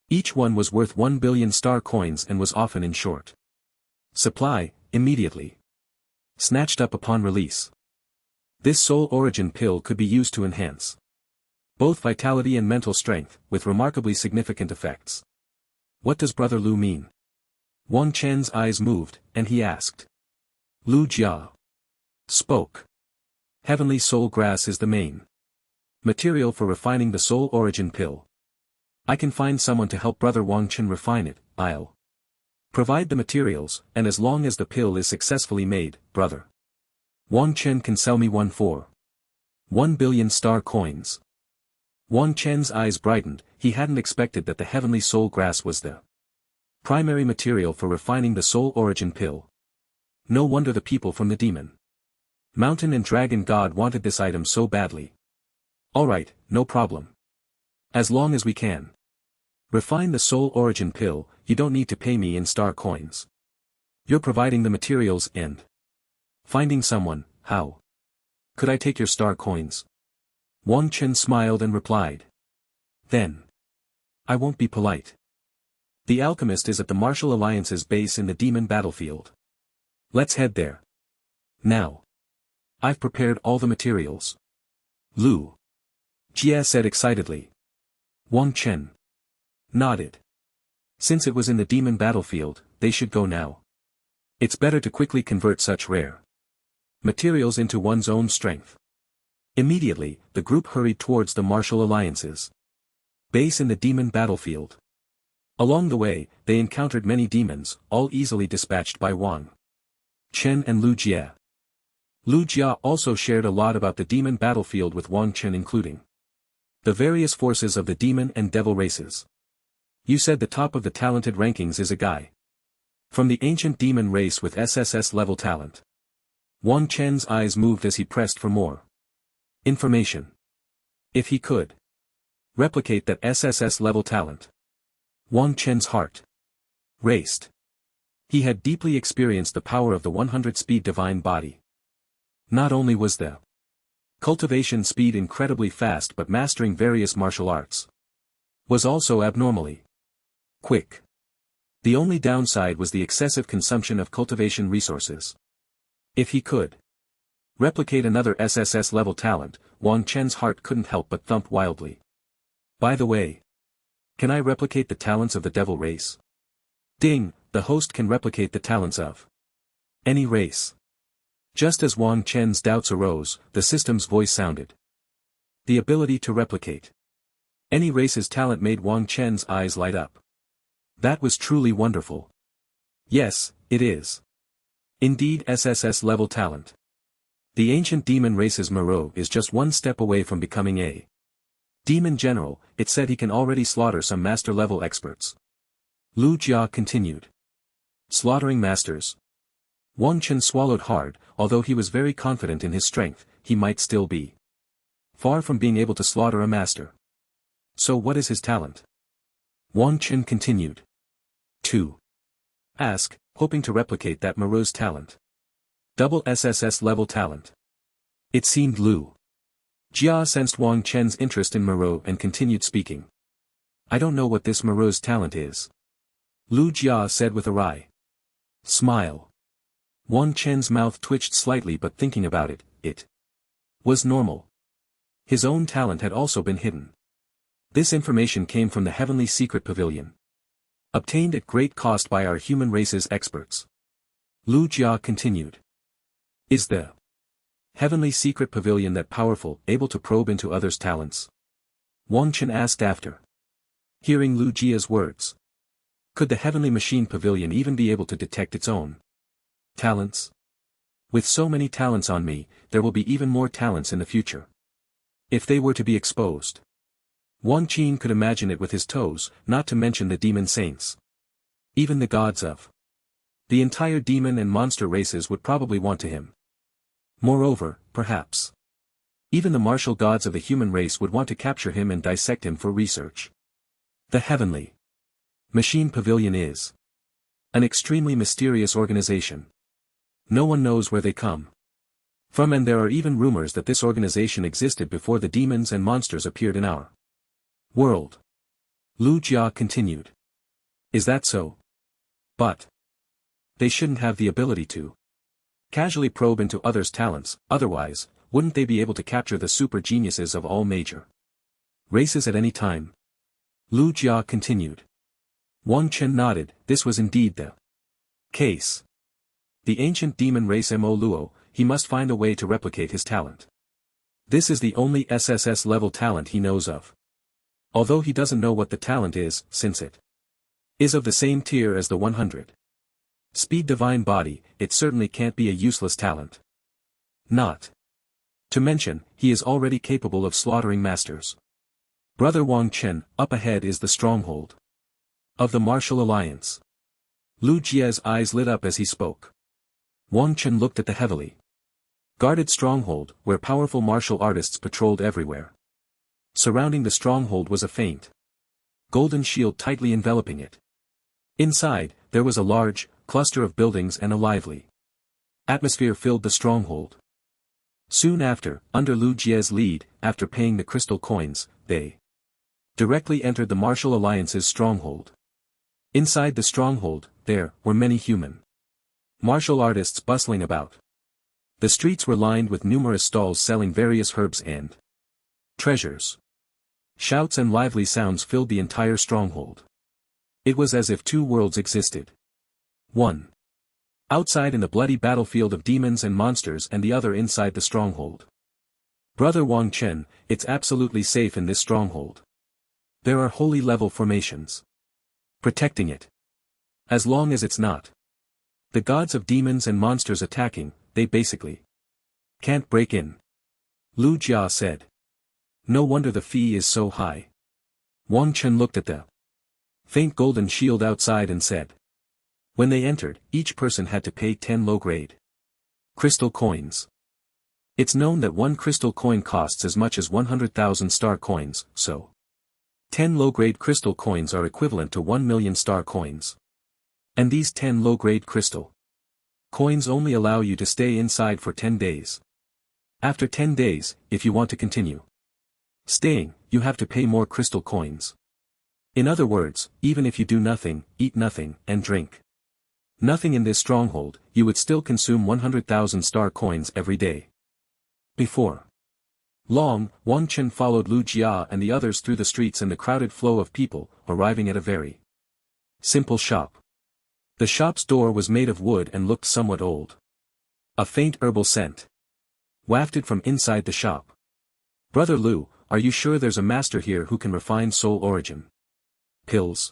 Each one was worth 1 billion star coins and was often in short supply, immediately snatched up upon release. This soul origin pill could be used to enhance both vitality and mental strength, with remarkably significant effects. What does brother Lu mean? Wang Chen's eyes moved, and he asked. Lu Jia spoke. Heavenly soul grass is the main material for refining the soul origin pill. I can find someone to help brother Wang Chen refine it. I'll provide the materials, and as long as the pill is successfully made, brother Wang Chen can sell me one for 1 billion star coins. Wang Chen's eyes brightened. He hadn't expected that the heavenly soul grass was the primary material for refining the soul origin pill. No wonder the people from the demon mountain and dragon god wanted this item so badly. Alright, no problem. As long as we can refine the soul origin pill, you don't need to pay me in star coins. You're providing the materials and finding someone, how? Could I take your star coins? Wang Chen smiled and replied. Then. I won't be polite. The alchemist is at the Martial Alliance's base in the demon battlefield. Let's head there. Now. I've prepared all the materials. Lu Jia said excitedly. Wang Chen nodded. Since it was in the demon battlefield, they should go now. It's better to quickly convert such rare materials into one's own strength. Immediately, the group hurried towards the Martial Alliance's base in the demon battlefield. Along the way, they encountered many demons, all easily dispatched by Wang Chen and Lu Jia. Lu Jia also shared a lot about the demon battlefield with Wang Chen, including the various forces of the demon and devil races. You said the top of the talented rankings is a guy from the ancient demon race with SSS level talent. Wang Chen's eyes moved as he pressed for more information. If he could replicate that SSS level talent. Wang Chen's heart raced. He had deeply experienced the power of the 100-speed divine body. Not only was the cultivation speed incredibly fast, but mastering various martial arts was also abnormally quick. The only downside was the excessive consumption of cultivation resources. If he could replicate another SSS level talent, Wang Chen's heart couldn't help but thump wildly. By the way, can I replicate the talents of the devil race? Ding, the host can replicate the talents of any race. Just as Wang Chen's doubts arose, the system's voice sounded. The ability to replicate any race's talent made Wang Chen's eyes light up. That was truly wonderful. Yes, it is. Indeed, SSS level talent. The ancient demon race's Moreau is just one step away from becoming a demon general. It said he can already slaughter some master-level experts. Lu Jia continued. Slaughtering masters. Wang Chen swallowed hard. Although he was very confident in his strength, he might still be far from being able to slaughter a master. So what is his talent? Wang Chen continued. 2. Ask, hoping to replicate that Moreau's talent. Double SSS level talent. It seemed Lu Jia sensed Wang Chen's interest in Moreau and continued speaking. I don't know what this Moreau's talent is. Lu Jia said with a wry smile. Wang Chen's mouth twitched slightly, but thinking about it, it was normal. His own talent had also been hidden. This information came from the Heavenly Secret Pavilion, obtained at great cost by our human race's experts. Lu Jia continued. Is the Heavenly Secret Pavilion that powerful, able to probe into others' talents? Wang Chen asked after hearing Lu Jia's words. Could the Heavenly Machine Pavilion even be able to detect its own talents? With so many talents on me, there will be even more talents in the future. If they were to be exposed. Wang Qin could imagine it with his toes, not to mention the demon saints. Even the gods of the entire demon and monster races would probably want to him. Moreover, perhaps even the martial gods of the human race would want to capture him and dissect him for research. The Heavenly Machine Pavilion is an extremely mysterious organization. No one knows where they come from, and there are even rumors that this organization existed before the demons and monsters appeared in our world. Lu Jia continued. Is that so? But they shouldn't have the ability to casually probe into others' talents, otherwise, wouldn't they be able to capture the super geniuses of all major races at any time? Lu Jia continued. Wang Chen nodded. This was indeed the case. The ancient demon race Mo Luo, he must find a way to replicate his talent. This is the only SSS level talent he knows of. Although he doesn't know what the talent is, since it is of the same tier as the 100 speed divine body, it certainly can't be a useless talent. Not to mention, he is already capable of slaughtering masters. Brother Wang Chen, up ahead is the stronghold of the Martial Alliance. Lu Jia's eyes lit up as he spoke. Wang Chen looked at the heavily guarded stronghold, where powerful martial artists patrolled everywhere. Surrounding the stronghold was a faint golden shield tightly enveloping it. Inside, there was a large, cluster of buildings and a lively atmosphere filled the stronghold. Soon after, under Lu Jie's lead, after paying the crystal coins, they directly entered the Martial Alliance's stronghold. Inside the stronghold, there were many human martial artists bustling about. The streets were lined with numerous stalls selling various herbs and treasures. Shouts and lively sounds filled the entire stronghold. It was as if two worlds existed. One outside in the bloody battlefield of demons and monsters, and the other inside the stronghold. Brother Wang Chen, it's absolutely safe in this stronghold. There are holy level formations protecting it. As long as it's not the gods of demons and monsters attacking, they basically can't break in. Lu Jia said. No wonder the fee is so high. Wang Chen looked at the faint golden shield outside and said. When they entered, each person had to pay 10 low-grade crystal coins. It's known that one crystal coin costs as much as 100,000 star coins, so 10 low-grade crystal coins are equivalent to 1 million star coins. And these 10 low-grade crystal coins only allow you to stay inside for 10 days. After 10 days, if you want to continue staying, you have to pay more crystal coins. In other words, even if you do nothing, eat nothing, and drink nothing in this stronghold, you would still consume 100,000 star coins every day. Before long, Wang Chen followed Lu Jia and the others through the streets and the crowded flow of people, arriving at a very simple shop. The shop's door was made of wood and looked somewhat old. A faint herbal scent wafted from inside the shop. Brother Lu, are you sure there's a master here who can refine soul origin pills?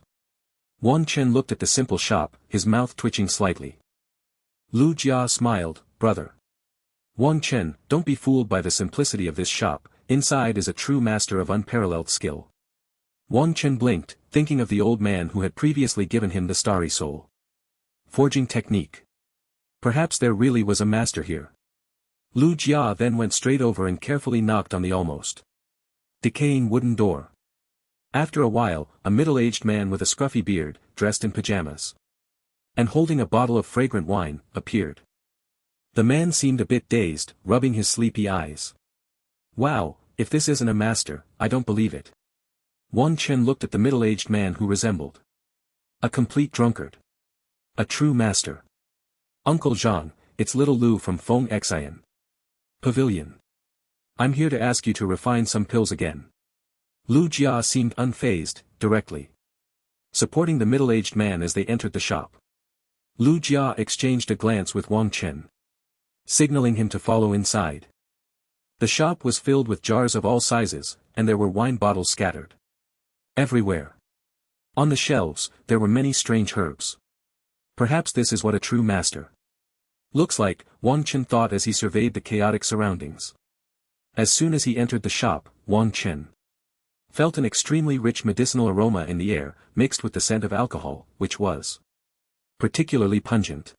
Wang Chen looked at the simple shop, his mouth twitching slightly. Lu Jia smiled, brother Wang Chen, don't be fooled by the simplicity of this shop, inside is a true master of unparalleled skill. Wang Chen blinked, thinking of the old man who had previously given him the starry soul forging technique. Perhaps there really was a master here. Lu Jia then went straight over and carefully knocked on the almost decaying wooden door. After a while, a middle-aged man with a scruffy beard, dressed in pajamas and holding a bottle of fragrant wine, appeared. The man seemed a bit dazed, rubbing his sleepy eyes. Wow, if this isn't a master, I don't believe it. Wang Chen looked at the middle-aged man who resembled a complete drunkard. A true master. Uncle Zhang, it's little Lu from Feng Xian Pavilion. I'm here to ask you to refine some pills again. Lu Jia seemed unfazed, directly supporting the middle-aged man as they entered the shop. Lu Jia exchanged a glance with Wang Chen, signaling him to follow inside. The shop was filled with jars of all sizes, and there were wine bottles scattered everywhere. On the shelves, there were many strange herbs. Perhaps this is what a true master looks like, Wang Chen thought as he surveyed the chaotic surroundings. As soon as he entered the shop, Wang Chen felt an extremely rich medicinal aroma in the air, mixed with the scent of alcohol, which was particularly pungent.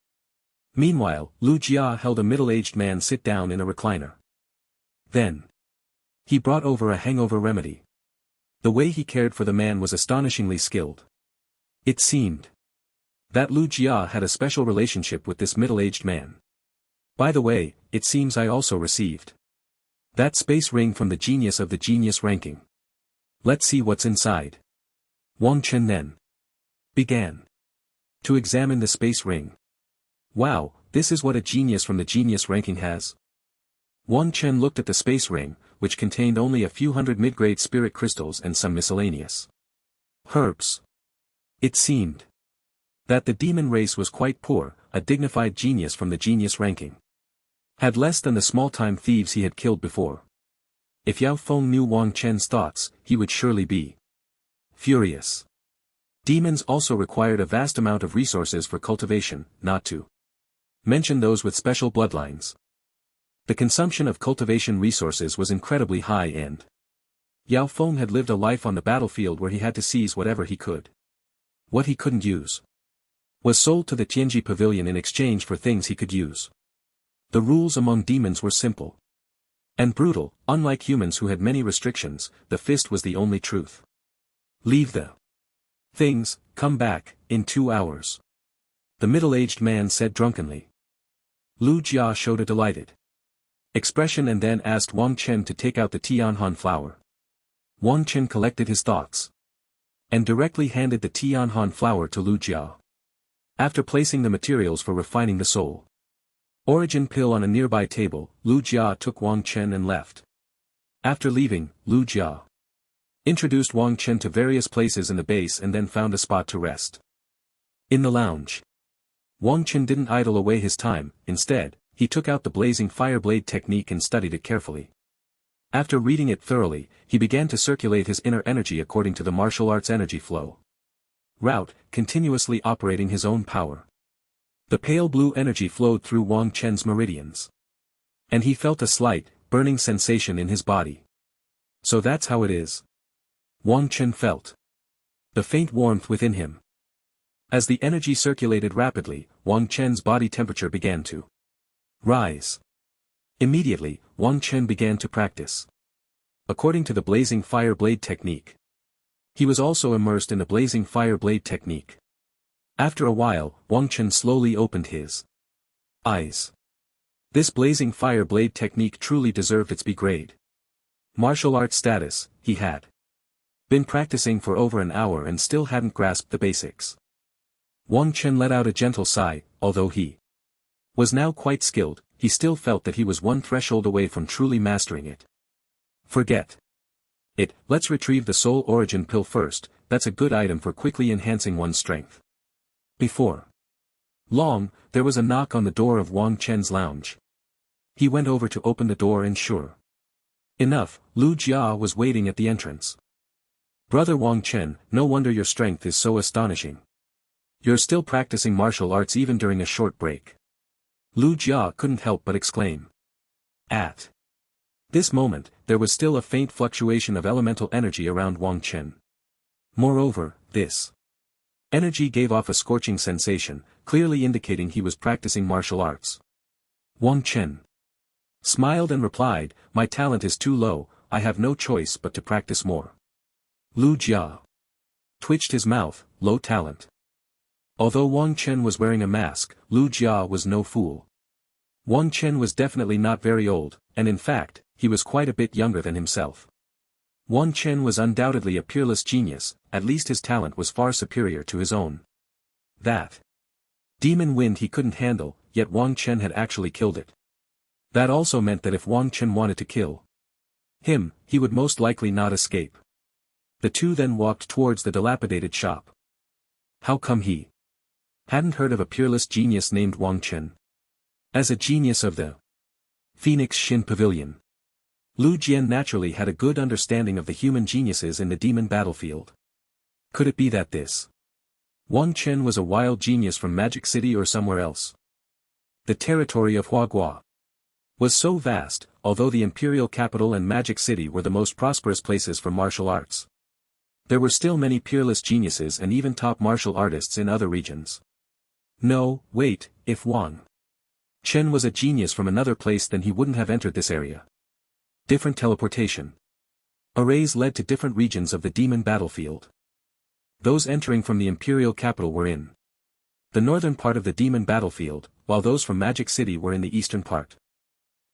Meanwhile, Lu Jia held a middle-aged man sit down in a recliner. Then he brought over a hangover remedy. The way he cared for the man was astonishingly skilled. It seemed that Lu Jia had a special relationship with this middle-aged man. By the way, it seems I also received that space ring from the genius of the genius ranking. Let's see what's inside. Wang Chen then began to examine the space ring. Wow, this is what a genius from the genius ranking has. Wang Chen looked at the space ring, which contained only a few hundred mid-grade spirit crystals and some miscellaneous herbs. It seemed that the demon race was quite poor, a dignified genius from the genius ranking had less than the small-time thieves he had killed before. If Yao Feng knew Wang Chen's thoughts, he would surely be furious. Demons also required a vast amount of resources for cultivation, not to mention those with special bloodlines. The consumption of cultivation resources was incredibly high and Yao Feng had lived a life on the battlefield where he had to seize whatever he could. What he couldn't use was sold to the Tianji Pavilion in exchange for things he could use. The rules among demons were simple and brutal. Unlike humans who had many restrictions, the fist was the only truth. Leave the things, come back, in 2 hours. the middle-aged man said drunkenly. Lu Jia showed a delighted expression and then asked Wang Chen to take out the Tianhan flower. Wang Chen collected his thoughts and directly handed the Tianhan flower to Lu Jia. After placing the materials for refining the soul origin pill on a nearby table, Lu Jia took Wang Chen and left. After leaving, Lu Jia introduced Wang Chen to various places in the base and then found a spot to rest. In the lounge, Wang Chen didn't idle away his time. Instead, he took out the blazing fire blade technique and studied it carefully. After reading it thoroughly, he began to circulate his inner energy according to the martial arts energy flow route, continuously operating his own power. The pale blue energy flowed through Wang Chen's meridians, and he felt a slight, burning sensation in his body. So that's how it is. Wang Chen felt the faint warmth within him. As the energy circulated rapidly, Wang Chen's body temperature began to rise. Immediately, Wang Chen began to practice according to the blazing fire blade technique. He was also immersed in the blazing fire blade technique. After a while, Wang Chen slowly opened his eyes. This blazing fire blade technique truly deserved its B grade martial arts status. He had been practicing for over an hour and still hadn't grasped the basics. Wang Chen let out a gentle sigh. Although he was now quite skilled, he still felt that he was one threshold away from truly mastering it. Forget it, let's retrieve the soul origin pill first. That's a good item for quickly enhancing one's strength. Before long, there was a knock on the door of Wang Chen's lounge. He went over to open the door and sure enough, Lu Jia was waiting at the entrance. Brother Wang Chen, no wonder your strength is so astonishing. You're still practicing martial arts even during a short break. Lu Jia couldn't help but exclaim. At this moment, there was still a faint fluctuation of elemental energy around Wang Chen. Moreover, this energy gave off a scorching sensation, clearly indicating he was practicing martial arts. Wang Chen smiled and replied, my talent is too low, I have no choice but to practice more. Lu Jia twitched his mouth, low talent. Although Wang Chen was wearing a mask, Lu Jia was no fool. Wang Chen was definitely not very old, and in fact, he was quite a bit younger than himself. Wang Chen was undoubtedly a peerless genius, at least his talent was far superior to his own. That demon wind he couldn't handle, yet Wang Chen had actually killed it. That also meant that if Wang Chen wanted to kill him, he would most likely not escape. The two then walked towards the dilapidated shop. How come he hadn't heard of a peerless genius named Wang Chen? As a genius of the Phoenix Shin Pavilion, Lu Jian naturally had a good understanding of the human geniuses in the demon battlefield. Could it be that this Wang Chen was a wild genius from Magic City or somewhere else? The territory of Huagua was so vast, although the imperial capital and Magic City were the most prosperous places for martial arts. There were still many peerless geniuses and even top martial artists in other regions. No, wait, if Wang Chen was a genius from another place then he wouldn't have entered this area. Different teleportation arrays led to different regions of the demon battlefield. Those entering from the imperial capital were in the northern part of the demon battlefield, while those from Magic City were in the eastern part.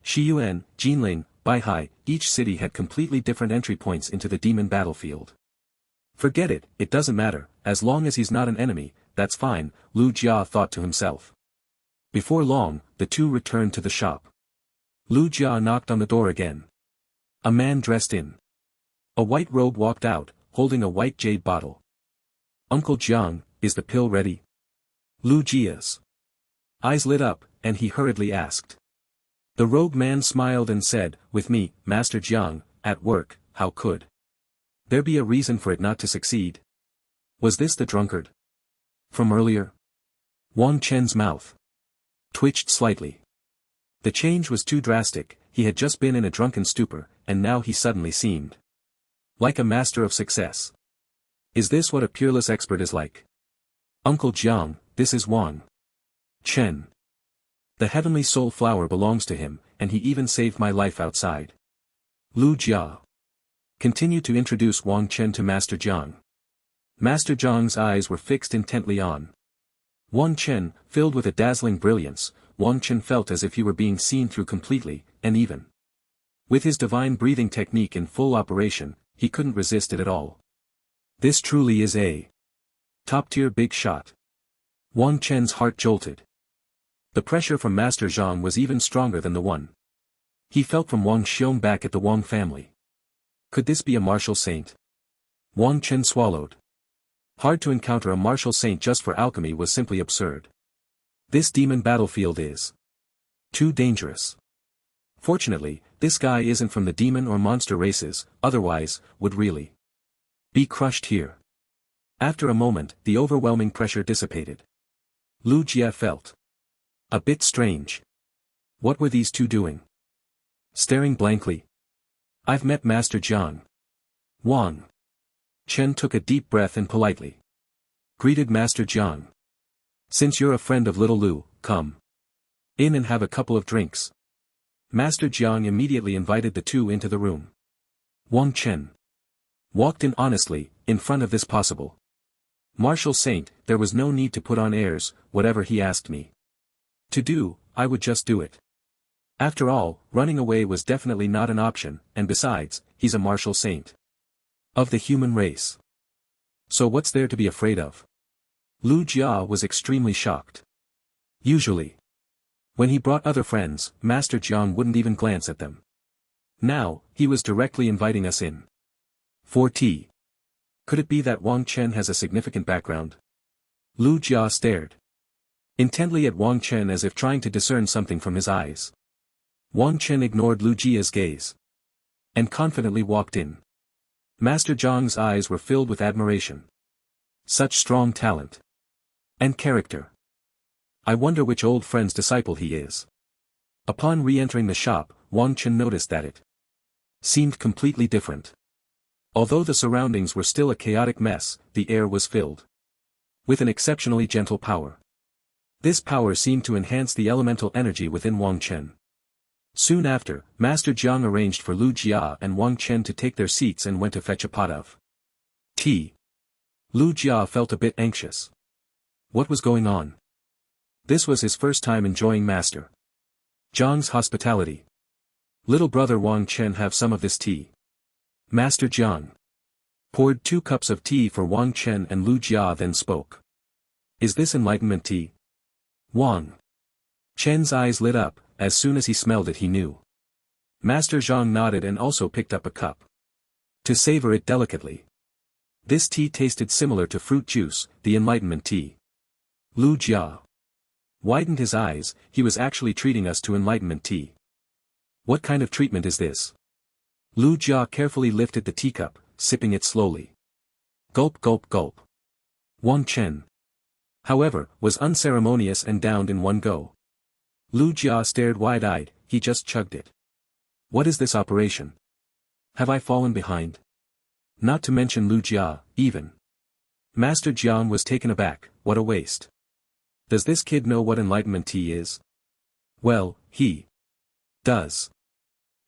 Shiyuan, Jinling, Baihai, each city had completely different entry points into the demon battlefield. Forget it, it doesn't matter, as long as he's not an enemy, that's fine, Lu Jia thought to himself. Before long, the two returned to the shop. Lu Jia knocked on the door again. A man dressed in a white robe walked out, holding a white jade bottle. Uncle Jiang, is the pill ready? Lu Jia's eyes lit up, and he hurriedly asked. The robe man smiled and said, with me, Master Jiang, at work, how could there be a reason for it not to succeed? Was this the drunkard from earlier? Wang Chen's mouth twitched slightly. The change was too drastic, he had just been in a drunken stupor, and now he suddenly seemed like a master of success. Is this what a peerless expert is like? Uncle Jiang, this is Wang Chen. The heavenly soul flower belongs to him, and he even saved my life outside. Lu Jia continued to introduce Wang Chen to Master Jiang. Master Jiang's eyes were fixed intently on Wang Chen, filled with a dazzling brilliance, Wang Chen felt as if he were being seen through completely, and even with his divine breathing technique in full operation, he couldn't resist it at all. This truly is a top-tier big shot. Wang Chen's heart jolted. The pressure from Master Zhang was even stronger than the one he felt from Wang Xiong back at the Wang family. Could this be a martial saint? Wang Chen swallowed. Hard to encounter a martial saint just for alchemy was simply absurd. This demon battlefield is too dangerous. Fortunately, this guy isn't from the demon or monster races, otherwise, would really be crushed here. After a moment, the overwhelming pressure dissipated. Lu Jia felt a bit strange. What were these two doing? Staring blankly. I've met Master Jiang. Wang Chen took a deep breath and politely greeted Master Jiang. Since you're a friend of little Lu, come in and have a couple of drinks. Master Jiang immediately invited the two into the room. Wang Chen walked in honestly, in front of this possible martial saint. There was no need to put on airs. Whatever he asked me to do, I would just do it. After all, running away was definitely not an option, and besides, he's a martial saint of the human race. So what's there to be afraid of? Lu Jia was extremely shocked. Usually, when he brought other friends, Master Jiang wouldn't even glance at them. Now, he was directly inviting us in for tea. Could it be that Wang Chen has a significant background? Lu Jia stared intently at Wang Chen as if trying to discern something from his eyes. Wang Chen ignored Lu Jia's gaze and confidently walked in. Master Zhang's eyes were filled with admiration. Such strong talent and character. I wonder which old friend's disciple he is. Upon re-entering the shop, Wang Chen noticed that it seemed completely different. Although the surroundings were still a chaotic mess, the air was filled with an exceptionally gentle power. This power seemed to enhance the elemental energy within Wang Chen. Soon after, Master Jiang arranged for Lu Jia and Wang Chen to take their seats and went to fetch a pot of tea. Lu Jia felt a bit anxious. What was going on? This was his first time enjoying Master Jiang's hospitality. Little brother Wang Chen, have some of this tea. Master Jiang poured 2 cups of tea for Wang Chen and Lu Jia, then spoke. Is this enlightenment tea? Wang Chen's eyes lit up. As soon as he smelled it he knew. Master Zhang nodded and also picked up a cup to savor it delicately. This tea tasted similar to fruit juice, the enlightenment tea. Lu Jia widened his eyes. He was actually treating us to enlightenment tea. What kind of treatment is this? Lu Jia carefully lifted the teacup, sipping it slowly. Gulp gulp gulp. Wang Chen, however, was unceremonious and downed in one go. Lu Jia stared wide-eyed. He just chugged it. What is this operation? Have I fallen behind? Not to mention Lu Jia, even Master Jiang was taken aback. What a waste. Does this kid know what enlightenment tea is? Well, he does.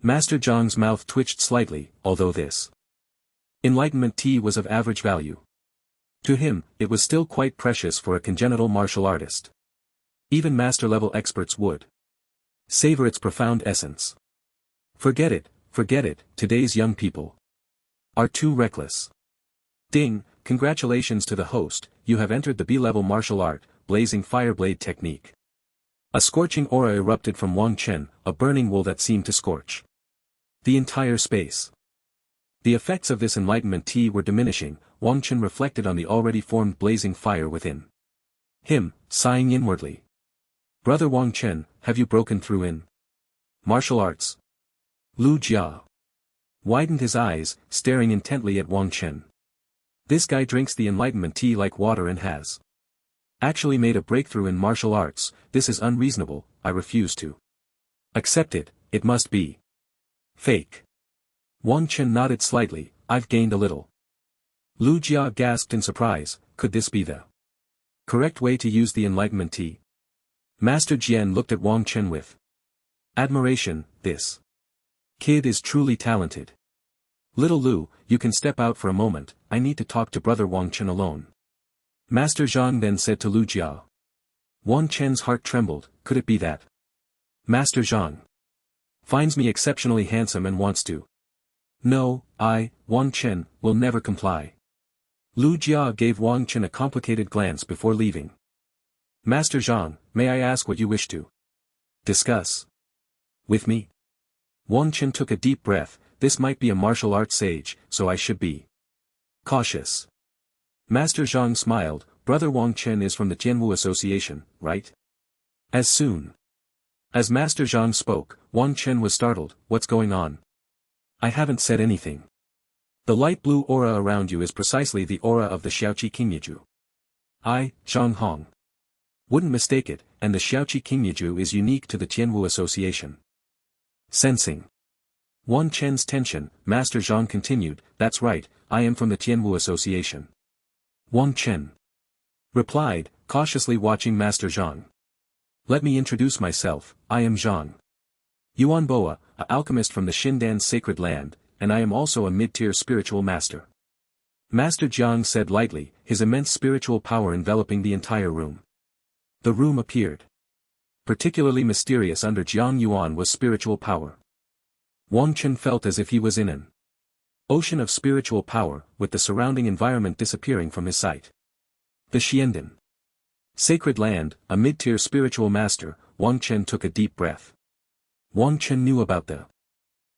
Master Zhang's mouth twitched slightly, although this enlightenment tea was of average value. To him, it was still quite precious for a congenital martial artist. Even master-level experts would savor its profound essence. Forget it, today's young people are too reckless. Ding, congratulations to the host, you have entered the B-level martial art, blazing fireblade technique. A scorching aura erupted from Wang Chen, a burning wool that seemed to scorch the entire space. The effects of this enlightenment tea were diminishing. Wang Chen reflected on the already formed blazing fire within him, sighing inwardly. Brother Wang Chen, have you broken through in martial arts? Lu Jia widened his eyes, staring intently at Wang Chen. This guy drinks the enlightenment tea like water and has actually made a breakthrough in martial arts. This is unreasonable. I refuse to accept it. It must be fake. Wang Chen nodded slightly. I've gained a little. Lu Jia gasped in surprise. Could this be the correct way to use the enlightenment tea? Master Jian looked at Wang Chen with admiration. This kid is truly talented. Little Lu, you can step out for a moment. I need to talk to brother Wang Chen alone. Master Zhang then said to Lu Jia. Wang Chen's heart trembled. Could it be that Master Zhang finds me exceptionally handsome and wants to? No, Wang Chen, will never comply. Lu Jia gave Wang Chen a complicated glance before leaving. Master Zhang, may I ask what you wish to discuss with me? Wang Chen took a deep breath. This might be a martial arts sage, so I should be cautious. Master Zhang smiled. Brother Wang Chen is from the Tianwu Association, right? As soon as Master Zhang spoke, Wang Chen was startled. What's going on? I haven't said anything. The light blue aura around you is precisely the aura of the Xiaoqi Qingyiju. Zhang Hong wouldn't mistake it, and the Xiaoqi Qingyiju is unique to the Tianwu Association. Sensing Wang Chen's tension, Master Zhang continued, that's right, I am from the Tianwu Association. Wang Chen replied, cautiously watching Master Zhang. Let me introduce myself, I am Zhang Yuan Boa, an alchemist from the Xindan sacred land, and I am also a mid-tier spiritual master. Master Jiang said lightly, his immense spiritual power enveloping the entire room. The room appeared particularly mysterious under Jiang Yuan was spiritual power. Wang Chen felt as if he was in an ocean of spiritual power, with the surrounding environment disappearing from his sight. The Xiandan sacred land, a mid-tier spiritual master, Wang Chen took a deep breath. Wang Chen knew about the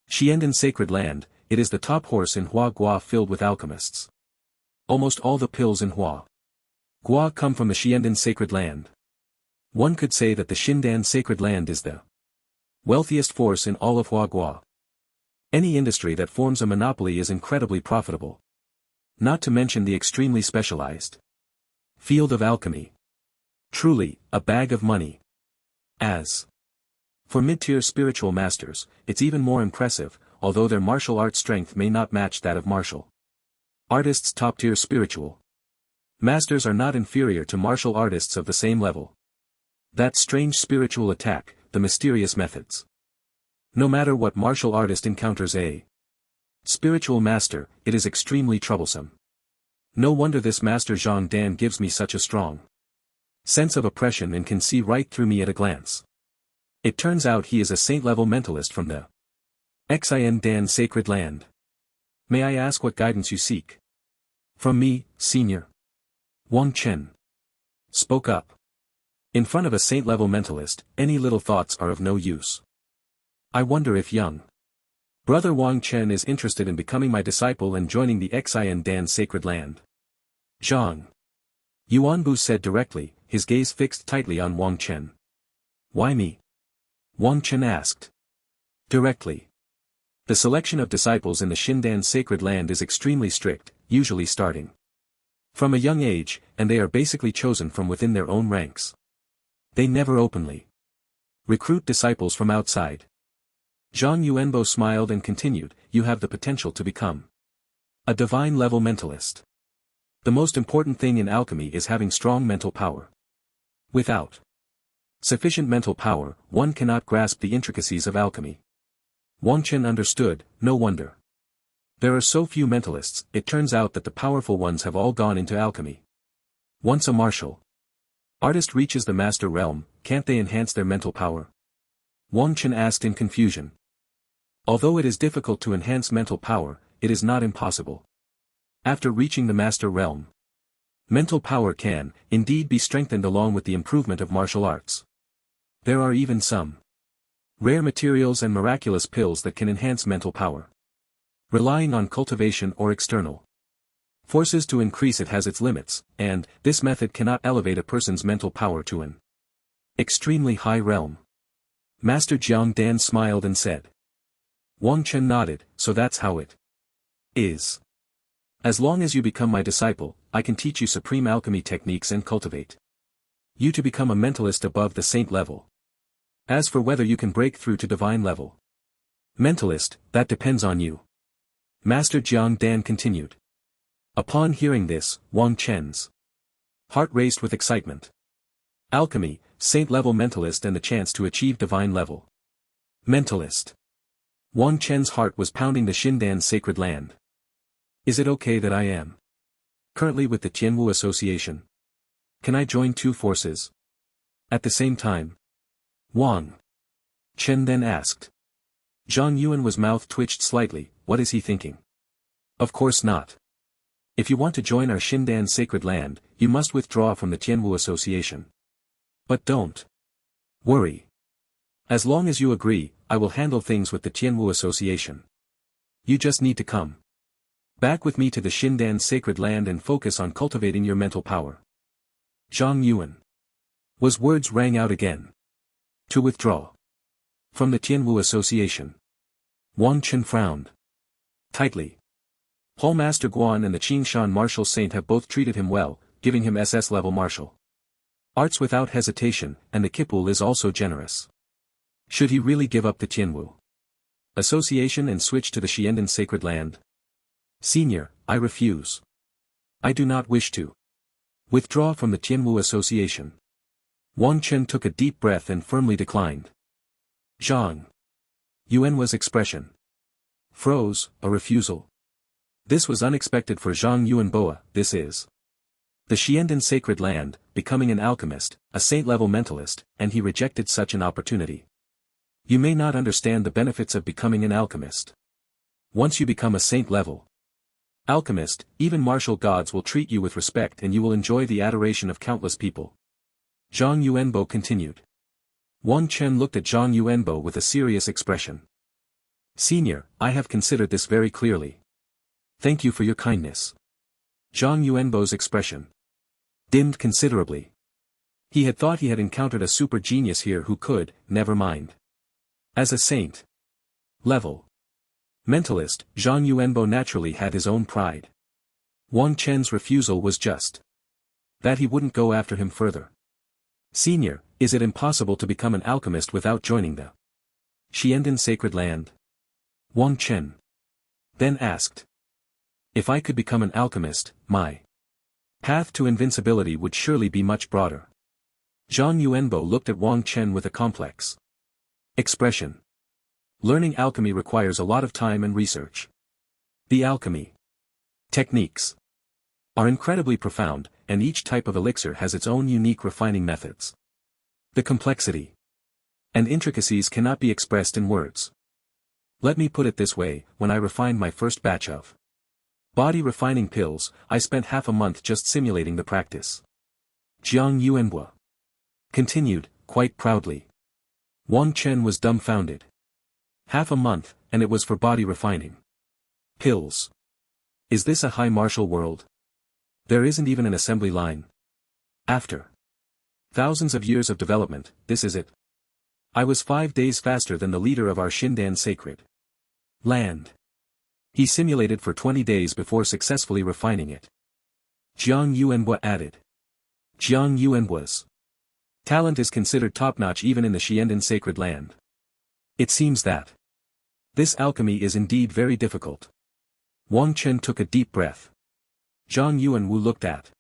Xiandan sacred land. It is the top horse in Hua Gua filled with alchemists. Almost all the pills in Hua Gua come from the Xiandan sacred land. One could say that the Xindan sacred land is the wealthiest force in all of Hua Gua. Any industry that forms a monopoly is incredibly profitable. Not to mention the extremely specialized field of alchemy. Truly, a bag of money. As for mid-tier spiritual masters, it's even more impressive, although their martial art strength may not match that of martial artists. Top-tier spiritual masters are not inferior to martial artists of the same level. That strange spiritual attack, the mysterious methods. No matter what martial artist encounters a spiritual master, it is extremely troublesome. No wonder this Master Zhang Dan gives me such a strong sense of oppression and can see right through me at a glance. It turns out he is a saint-level mentalist from the Xiandan sacred land. May I ask what guidance you seek? From me, senior. Wang Chen spoke up. In front of a saint-level mentalist, any little thoughts are of no use. I wonder if young brother Wang Chen is interested in becoming my disciple and joining the Xiandan sacred land. Zhang Yuanbu said directly, his gaze fixed tightly on Wang Chen. Why me? Wang Chen asked. Directly. The selection of disciples in the Xindan sacred land is extremely strict, usually starting from a young age, and they are basically chosen from within their own ranks. They never openly recruit disciples from outside. Zhang Yuanbo smiled and continued, you have the potential to become a divine-level mentalist. The most important thing in alchemy is having strong mental power. Without sufficient mental power, one cannot grasp the intricacies of alchemy. Wang Chen understood, no wonder. There are so few mentalists, it turns out that the powerful ones have all gone into alchemy. Once a martial artist reaches the master realm, can't they enhance their mental power? Wang Chen asked in confusion. Although it is difficult to enhance mental power, it is not impossible. After reaching the master realm, mental power can, indeed, be strengthened along with the improvement of martial arts. There are even some rare materials and miraculous pills that can enhance mental power. Relying on cultivation or external forces to increase it has its limits, and this method cannot elevate a person's mental power to an extremely high realm. Master Jiang Dan smiled and said. Wang Chen nodded, so that's how it is. As long as you become my disciple, I can teach you supreme alchemy techniques and cultivate you to become a mentalist above the saint level. As for whether you can break through to divine level mentalist, that depends on you. Master Jiang Dan continued. Upon hearing this, Wang Chen's heart raced with excitement. Alchemy, saint-level mentalist and the chance to achieve divine level mentalist. Wang Chen's heart was pounding the Xindan sacred land. Is it okay that I am currently with the Tianwu Association? Can I join two forces? At the same time, Wang Chen then asked. Zhang Yuan was mouth twitched slightly. What is he thinking? Of course not. If you want to join our Xindan sacred land, you must withdraw from the Tianwu Association. But don't worry. As long as you agree, I will handle things with the Tianwu Association. You just need to come back with me to the Xindan sacred land and focus on cultivating your mental power. Zhang Yuan was words rang out again. To withdraw from the Tianwu Association. Wang Chen frowned tightly. Hall Master Guan and the Qingshan Martial Saint have both treated him well, giving him SS level martial arts without hesitation, and the Kipul is also generous. Should he really give up the Tianwu Association and switch to the Xiandan sacred land? Senior, I refuse. I do not wish to withdraw from the Tianwu Association. Wang Chen took a deep breath and firmly declined. Zhang Yuan's expression froze, a refusal. This was unexpected for Zhang Yuanbo. This is the Xiandan sacred land, becoming an alchemist, a saint-level mentalist, and he rejected such an opportunity. You may not understand the benefits of becoming an alchemist. Once you become a saint-level alchemist, even martial gods will treat you with respect and you will enjoy the adoration of countless people. Zhang Yuanbo continued. Wang Chen looked at Zhang Yuanbo with a serious expression. Senior, I have considered this very clearly. Thank you for your kindness. Zhang Yuanbo's expression dimmed considerably. He had thought he had encountered a super genius here who could, never mind. As a saint level mentalist, Zhang Yuanbo naturally had his own pride. Wang Chen's refusal was just that he wouldn't go after him further. Senior, is it impossible to become an alchemist without joining the Xiandan sacred land? Wang Chen then asked. If I could become an alchemist, my path to invincibility would surely be much broader. Zhang Yuanbo looked at Wang Chen with a complex expression. Learning alchemy requires a lot of time and research. The alchemy techniques are incredibly profound, and each type of elixir has its own unique refining methods. The complexity and intricacies cannot be expressed in words. Let me put it this way, when I refined my first batch of body refining pills, I spent half a month just simulating the practice. Zhang Yuanbo continued, quite proudly. Wang Chen was dumbfounded. Half a month, and it was for body refining pills. Is this a high martial world? There isn't even an assembly line. After thousands of years of development, this is it. I was 5 days faster than the leader of our Xindan sacred land. He simulated for 20 days before successfully refining it. Zhang Yuanbo added. Zhang Yuanbo's talent is considered top-notch even in the Xiandan sacred land. It seems that this alchemy is indeed very difficult. Wang Chen took a deep breath. Zhang Yuanwu looked at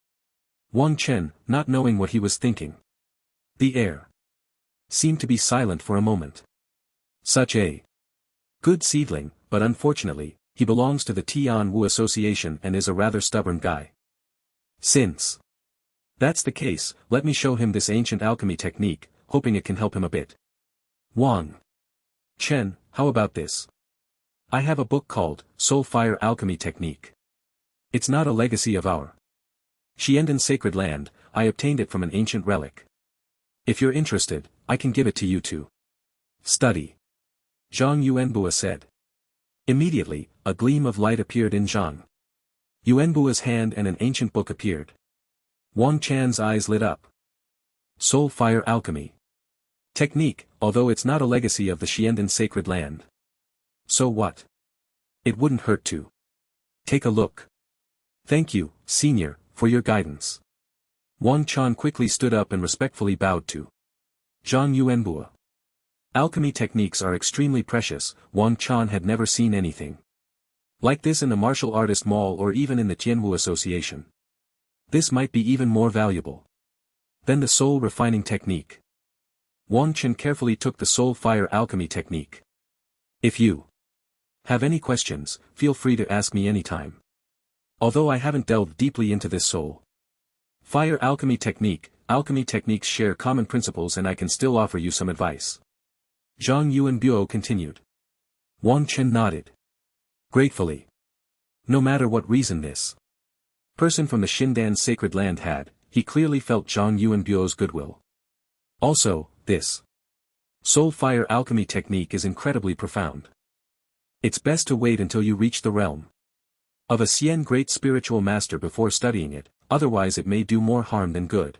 Wang Chen, not knowing what he was thinking. The air seemed to be silent for a moment. Such a good seedling, but unfortunately, he belongs to the Tianwu Association and is a rather stubborn guy. Since that's the case, let me show him this ancient alchemy technique, hoping it can help him a bit. Wang Chen, how about this? I have a book called Soul Fire Alchemy Technique. It's not a legacy of our Xiandan sacred land, I obtained it from an ancient relic. If you're interested, I can give it to you to study. Zhang Yuanbo said. Immediately, a gleam of light appeared in Zhang Yuanbo's hand and an ancient book appeared. Wang Chan's eyes lit up. Soul Fire Alchemy Technique, although it's not a legacy of the Xiandan sacred land. So what? It wouldn't hurt to take a look. Thank you, Senior, for your guidance. Wang Chan quickly stood up and respectfully bowed to Zhang Yuanbo. Alchemy techniques are extremely precious. Wang Chan had never seen anything like this in the Martial Artist Mall or even in the Tianwu Association. This might be even more valuable than the soul refining technique. Wang Chen carefully took the soul fire alchemy technique. If you have any questions, feel free to ask me anytime. Although I haven't delved deeply into this soul fire alchemy technique, alchemy techniques share common principles and I can still offer you some advice. Zhang Yuanbuo continued. Wang Chen nodded. Gratefully. No matter what reason this person from the Shindan sacred land had, he clearly felt Zhang Yuanbuo's goodwill. Also, this soul fire alchemy technique is incredibly profound. It's best to wait until you reach the realm of a Xian great spiritual master before studying it, otherwise it may do more harm than good.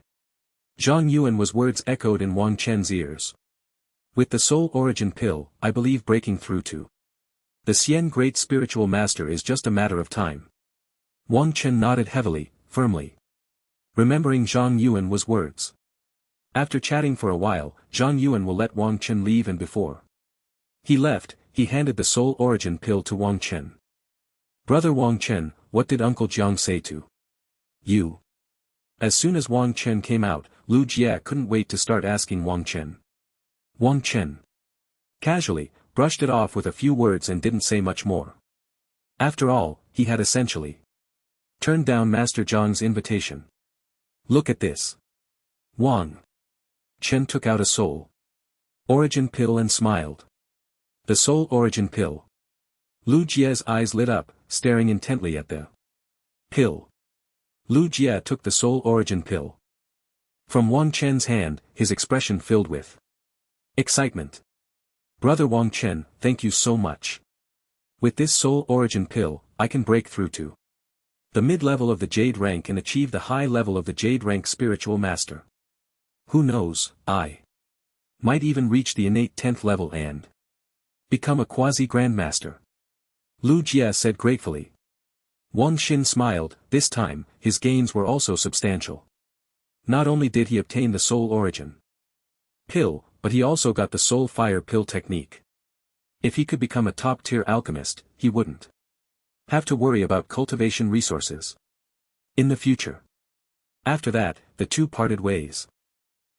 Zhang Yuan was words echoed in Wang Chen's ears. With the soul origin pill, I believe breaking through to the Xian great spiritual master is just a matter of time. Wang Chen nodded heavily, firmly. Remembering Zhang Yuan was words. After chatting for a while, Zhang Yuan will let Wang Chen leave and before he left, he handed the soul origin pill to Wang Chen. Brother Wang Chen, what did Uncle Jiang say to you? As soon as Wang Chen came out, Lu Jie couldn't wait to start asking Wang Chen. Wang Chen casually brushed it off with a few words and didn't say much more. After all, he had essentially turned down Master Zhang's invitation. Look at this. Wang Chen took out a soul origin pill and smiled. The soul origin pill. Lu Jie's eyes lit up, staring intently at the pill. Lu Jie took the soul origin pill from Wang Chen's hand, his expression filled with excitement. Brother Wang Chen, thank you so much. With this soul origin pill, I can break through to the mid-level of the Jade rank and achieve the high level of the Jade rank spiritual master. Who knows, I might even reach the innate 10th level and become a quasi-grandmaster. Lu Jie said gratefully. Wang Xin smiled, this time, his gains were also substantial. Not only did he obtain the soul origin pill, but he also got the soul fire pill technique. If he could become a top-tier alchemist, he wouldn't have to worry about cultivation resources in the future. After that, the two parted ways.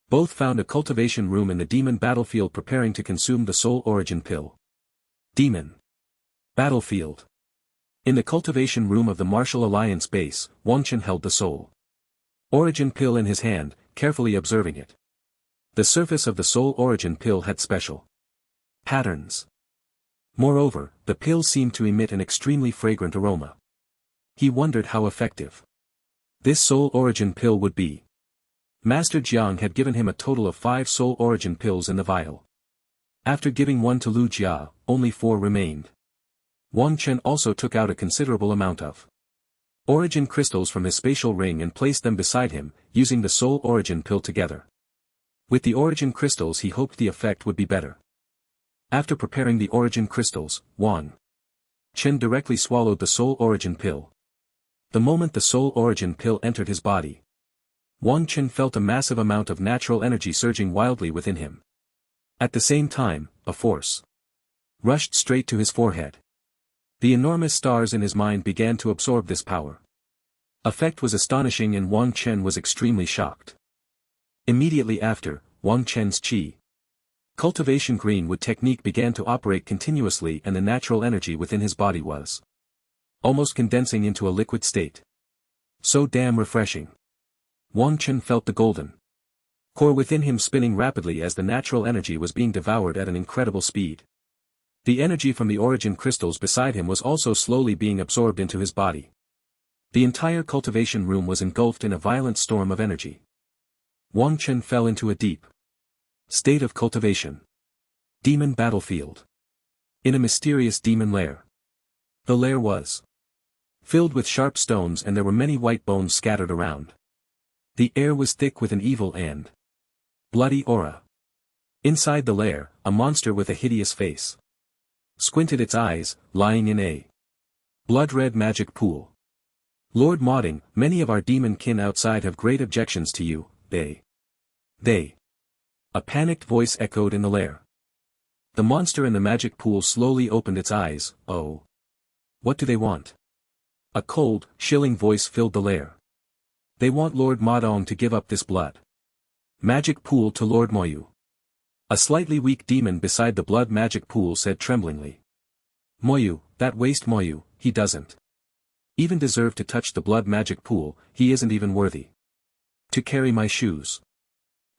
Both found a cultivation room in the demon battlefield preparing to consume the soul origin pill. Demon battlefield. In the cultivation room of the Martial Alliance base, Wang Chen held the soul origin pill in his hand, carefully observing it. The surface of the soul origin pill had special patterns. Moreover, the pill seemed to emit an extremely fragrant aroma. He wondered how effective this soul origin pill would be. Master Jiang had given him a total of 5 soul origin pills in the vial. After giving one to Lu Jia, only 4 remained. Wang Chen also took out a considerable amount of origin crystals from his spatial ring and placed them beside him, using the soul origin pill together. With the origin crystals he hoped the effect would be better. After preparing the origin crystals, Wang Chen directly swallowed the soul origin pill. The moment the soul origin pill entered his body, Wang Chen felt a massive amount of natural energy surging wildly within him. At the same time, a force rushed straight to his forehead. The enormous stars in his mind began to absorb this power. Effect was astonishing and Wang Chen was extremely shocked. Immediately after, Wang Chen's qi cultivation greenwood technique began to operate continuously and the natural energy within his body was almost condensing into a liquid state. So damn refreshing. Wang Chen felt the golden core within him spinning rapidly as the natural energy was being devoured at an incredible speed. The energy from the origin crystals beside him was also slowly being absorbed into his body. The entire cultivation room was engulfed in a violent storm of energy. Wang Chen fell into a deep state of cultivation. Demon battlefield. In a mysterious demon lair. The lair was filled with sharp stones and there were many white bones scattered around. The air was thick with an evil and bloody aura. Inside the lair, a monster with a hideous face squinted its eyes, lying in a blood-red magic pool. Lord Mauding, many of our demon kin outside have great objections to you, they. A panicked voice echoed in the lair. The monster in the magic pool slowly opened its eyes. Oh. What do they want? A cold, chilling voice filled the lair. They want Lord Maudong to give up this blood magic pool to Lord Moyu. A slightly weak demon beside the blood magic pool said tremblingly. Moyu, that waste Moyu, he doesn't even deserve to touch the blood magic pool, he isn't even worthy. To carry my shoes.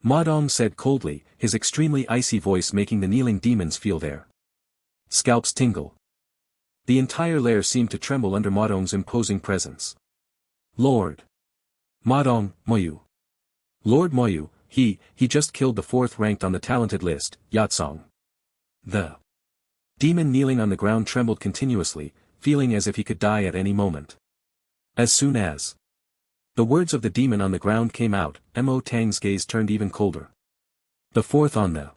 Ma Dong said coldly, his extremely icy voice making the kneeling demons feel their scalps tingle. The entire lair seemed to tremble under Ma Dong's imposing presence. Lord Ma Dong, Moyu. Lord Moyu, he just killed the fourth ranked on the talented list, Yatsong. The demon kneeling on the ground trembled continuously, feeling as if he could die at any moment. As soon as the words of the demon on the ground came out, Mo Tang's gaze turned even colder. The fourth on the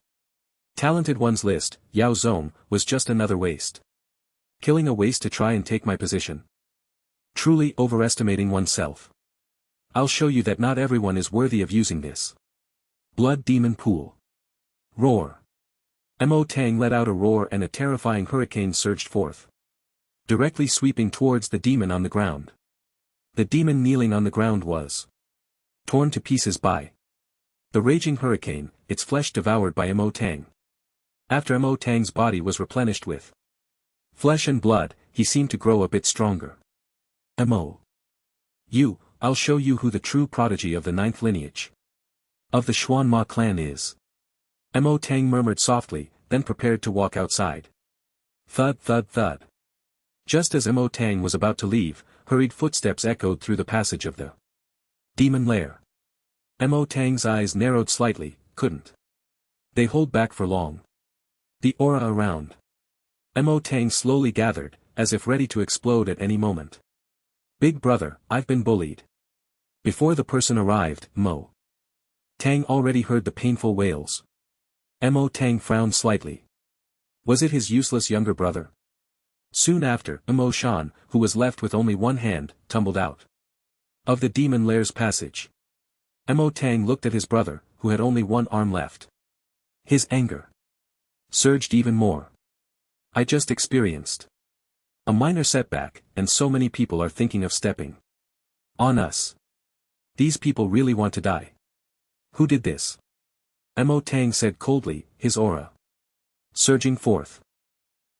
talented one's list, Yao Zong, was just another waste. Killing a waste to try and take my position. Truly overestimating oneself. I'll show you that not everyone is worthy of using this blood demon pool. Roar. Mo Tang let out a roar and a terrifying hurricane surged forth, directly sweeping towards the demon on the ground. The demon kneeling on the ground was torn to pieces by the raging hurricane, its flesh devoured by Mo Tang. After Mo Tang's body was replenished with flesh and blood, he seemed to grow a bit stronger. Mo. I'll show you who the true prodigy of the ninth lineage of the Xuan Ma clan is. Mo Tang murmured softly, then prepared to walk outside. Thud thud thud. Just as Mo Tang was about to leave, hurried footsteps echoed through the passage of the demon lair. Mo Tang's eyes narrowed slightly, couldn't they hold back for long? The aura around Mo Tang slowly gathered, as if ready to explode at any moment. Big brother, I've been bullied. Before the person arrived, Mo Tang already heard the painful wails. Mo Tang frowned slightly. Was it his useless younger brother? Soon after, Mo Shan, who was left with only one hand, tumbled out of the demon lair's passage. Mo Tang looked at his brother, who had only one arm left. His anger surged even more. I just experienced a minor setback, and so many people are thinking of stepping on us. These people really want to die. Who did this? Mo Tang said coldly, his aura surging forth.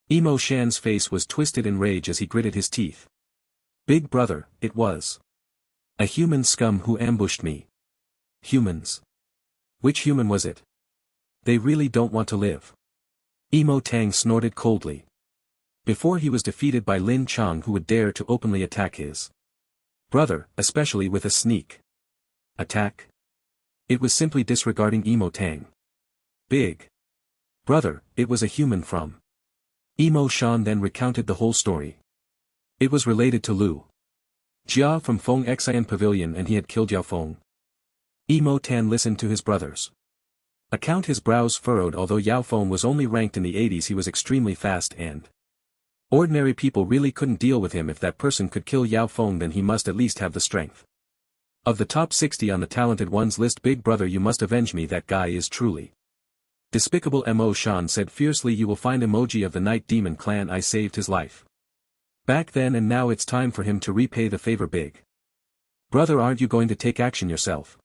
Mo Shan's face was twisted in rage as he gritted his teeth. Big brother, it was a human scum who ambushed me. Humans. Which human was it? They really don't want to live. Mo Tang snorted coldly. Before he was defeated by Lin Chang, who would dare to openly attack his brother, especially with a sneak attack. It was simply disregarding Mo Tang. Big brother, it was a human from Mo Shan then recounted the whole story. It was related to Lu Jia from Feng Xian Pavilion, and he had killed Yao Feng. Mo Tan listened to his brother's account, his brows furrowed. Although Yao Feng was only ranked in the 80s, he was extremely fast, and ordinary people really couldn't deal with him. If that person could kill Yao Feng, then he must at least have the strength of the top 60 on the talented ones list. Big brother, you must avenge me. That guy is truly despicable. Mo Shan said fiercely. You will find emoji of the Night Demon clan. I saved his life back then, and now it's time for him to repay the favor. Big brother, aren't you going to take action yourself?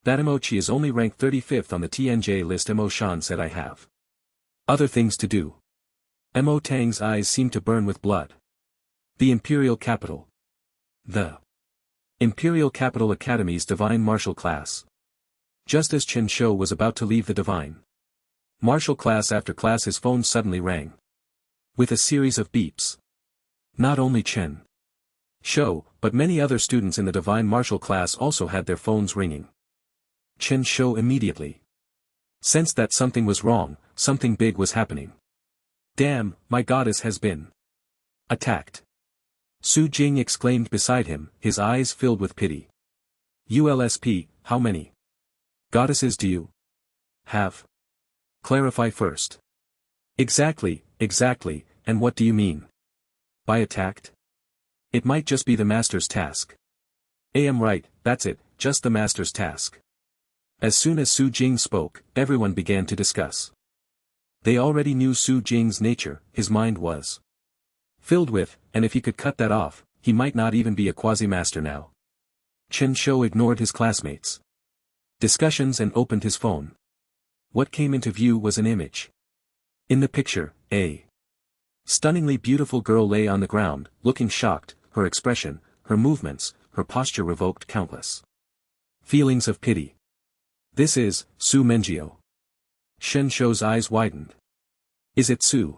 That emoji is only ranked 35th on the TNJ list. Mo Shan said, I have other things to do. Mo Tang's eyes seemed to burn with blood. The Imperial Capital. The Imperial Capital Academy's Divine Martial Class. Just as Chen Shou was about to leave the Divine Martial Class after class, his phone suddenly rang with a series of beeps. Not only Chen Shou, but many other students in the Divine Martial Class also had their phones ringing. Chen Shou immediately sensed that something was wrong, something big was happening. Damn, my goddess has been attacked. Su Jing exclaimed beside him, his eyes filled with pity. ULSP, how many goddesses do you have? Clarify first. Exactly, and what do you mean by attacked? It might just be the master's task. Am right, that's it, just the master's task. As soon as Su Jing spoke, everyone began to discuss. They already knew Su Jing's nature. His mind was filled with, and if he could cut that off, he might not even be a quasi-master now. Chen Shou ignored his classmates' discussions and opened his phone. What came into view was an image. In the picture, a stunningly beautiful girl lay on the ground, looking shocked. Her expression, her movements, her posture revoked countless Feelings of pity. This is Su Mengio. Shen Shou's eyes widened. Is it Su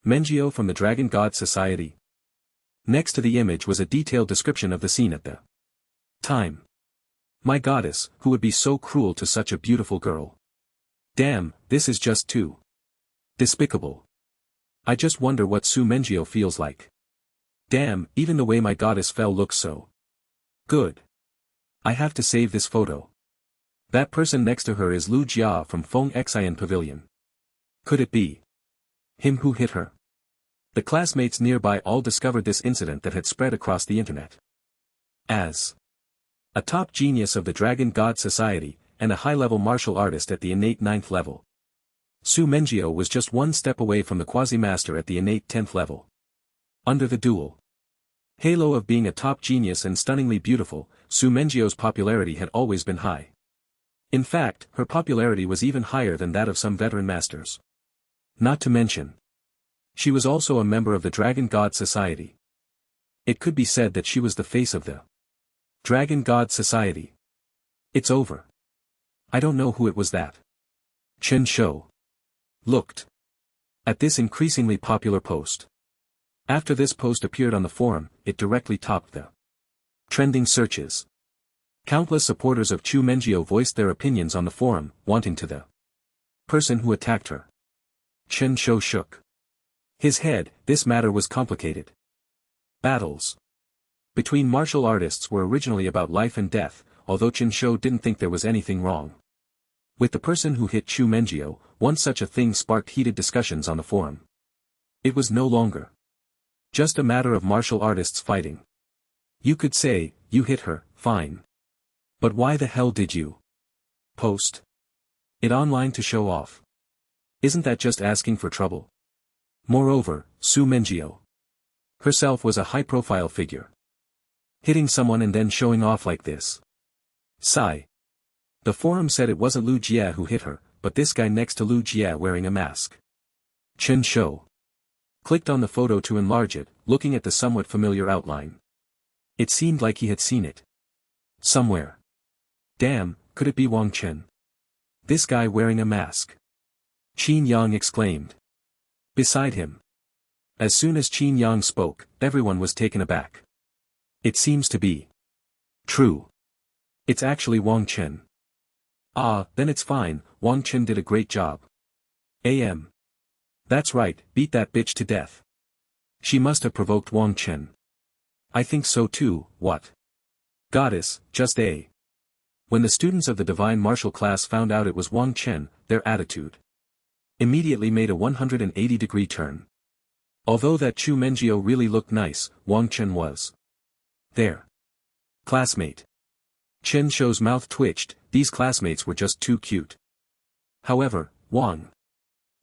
Mengio from the Dragon God Society? Next to the image was a detailed description of the scene at the time. My goddess, who would be so cruel to such a beautiful girl? Damn, this is just too despicable. I just wonder what Su Mengio feels like. Damn, even the way my goddess fell looks so good. I have to save this photo. That person next to her is Lu Jia from Feng Xian Pavilion. Could it be him who hit her? The classmates nearby all discovered this incident that had spread across the internet. As a top genius of the Dragon God Society, and a high-level martial artist at the innate 9th level, Su Mengio was just one step away from the quasi-master at the innate 10th level. Under the dual halo of being a top genius and stunningly beautiful, Su Mengio's popularity had always been high. In fact, her popularity was even higher than that of some veteran masters. Not to mention, she was also a member of the Dragon God Society. It could be said that she was the face of the Dragon God Society. It's over. I don't know who it was that Chen Shou looked at this increasingly popular post. After this post appeared on the forum, it directly topped the trending searches. Countless supporters of Chu Mengio voiced their opinions on the forum, wanting to the person who attacked her. Chen Shou shook his head. This matter was complicated. Battles between martial artists were originally about life and death, although Chen Shou didn't think there was anything wrong with the person who hit Chu Mengio. Once such a thing sparked heated discussions on the forum. It was no longer just a matter of martial artists fighting. You could say, you hit her, fine. But why the hell did you post it online to show off? Isn't that just asking for trouble? Moreover, Su Mengio herself was a high-profile figure. Hitting someone and then showing off like this. Sigh. The forum said it wasn't Lu Jia who hit her, but this guy next to Lu Jia wearing a mask. Chen Shou clicked on the photo to enlarge it, looking at the somewhat familiar outline. It seemed like he had seen it somewhere. Damn, could it be Wang Chen? This guy wearing a mask. Qin Yang exclaimed. Beside him. As soon as Qin Yang spoke, everyone was taken aback. It seems to be true. It's actually Wang Chen. Ah, then it's fine, Wang Chen did a great job. That's right, beat that bitch to death. She must have provoked Wang Chen. I think so too. What? Goddess, just a. When the students of the divine martial class found out it was Wang Chen, their attitude immediately made a 180-degree turn. Although that Chu Mengio really looked nice, Wang Chen was their classmate. Chen Shou's mouth twitched. These classmates were just too cute. However, Wang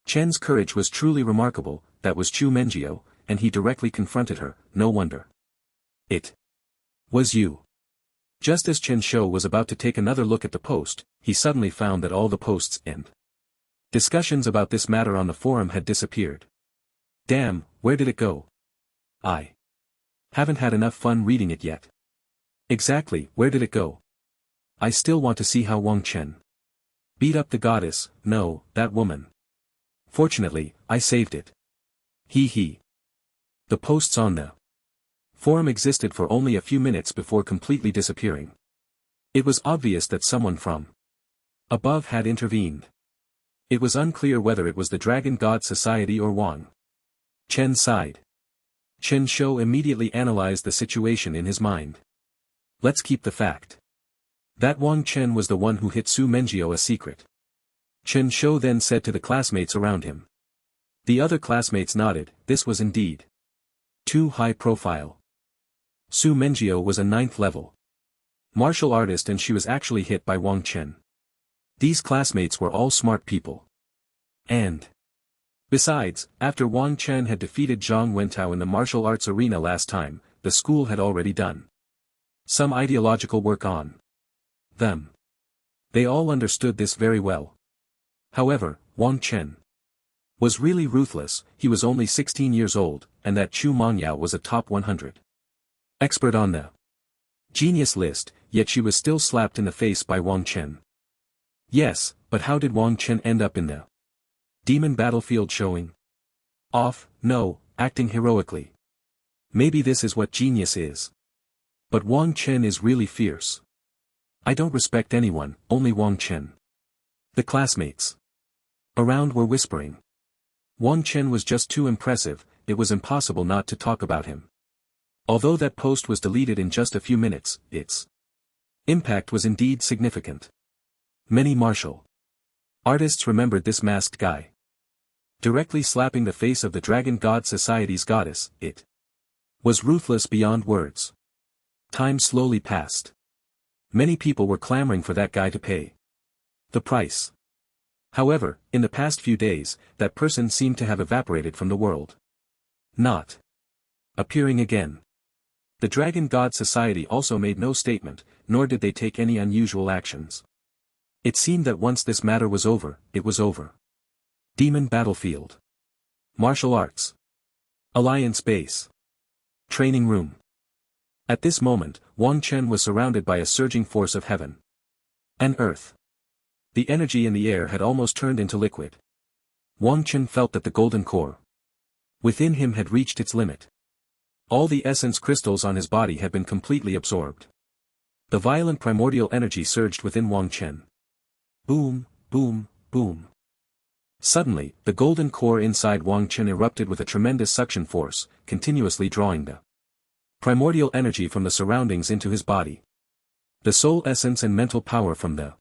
Chen's courage was truly remarkable. That was Chu Mengio, and he directly confronted her. No wonder it was you. Just as Chen Shou was about to take another look at the post, he suddenly found that all the posts and discussions about this matter on the forum had disappeared. Damn, where did it go? I haven't had enough fun reading it yet. Exactly, where did it go? I still want to see how Wang Chen beat up the goddess. No, that woman. Fortunately, I saved it. He. The posts on the forum existed for only a few minutes before completely disappearing. It was obvious that someone from above had intervened. It was unclear whether it was the Dragon God Society or Wang Chen sighed. Chen Shou immediately analyzed the situation in his mind. Let's keep the fact that Wang Chen was the one who hit Su Mengio a secret. Chen Shou then said to the classmates around him. The other classmates nodded. This was indeed too high profile. Su Mengio was a 9th level martial artist and she was actually hit by Wang Chen. These classmates were all smart people. And besides, after Wang Chen had defeated Zhang Wentao in the martial arts arena last time, the school had already done some ideological work on them. They all understood this very well. However, Wang Chen was really ruthless. He was only 16 years old, and that Chu Mongyao was a top 100 expert on the Genius list, yet she was still slapped in the face by Wang Chen. Yes, but how did Wang Chen end up in the demon battlefield showing off? No, acting heroically. Maybe this is what genius is. But Wang Chen is really fierce. I don't respect anyone, only Wang Chen. The classmates around were whispering. Wang Chen was just too impressive, it was impossible not to talk about him. Although that post was deleted in just a few minutes, its impact was indeed significant. Many martial artists remembered this masked guy. Directly slapping the face of the Dragon God Society's goddess, it was ruthless beyond words. Time slowly passed. Many people were clamoring for that guy to pay the price. However, in the past few days, that person seemed to have evaporated from the world. Not appearing again. The Dragon God Society also made no statement, nor did they take any unusual actions. It seemed that once this matter was over, it was over. Demon Battlefield. Martial Arts. Alliance Base. Training Room. At this moment, Wang Chen was surrounded by a surging force of heaven and earth. The energy in the air had almost turned into liquid. Wang Chen felt that the golden core within him had reached its limit. All the essence crystals on his body had been completely absorbed. The violent primordial energy surged within Wang Chen. Boom, boom, boom. Suddenly, the golden core inside Wang Chen erupted with a tremendous suction force, continuously drawing the primordial energy from the surroundings into his body. The soul essence and mental power from the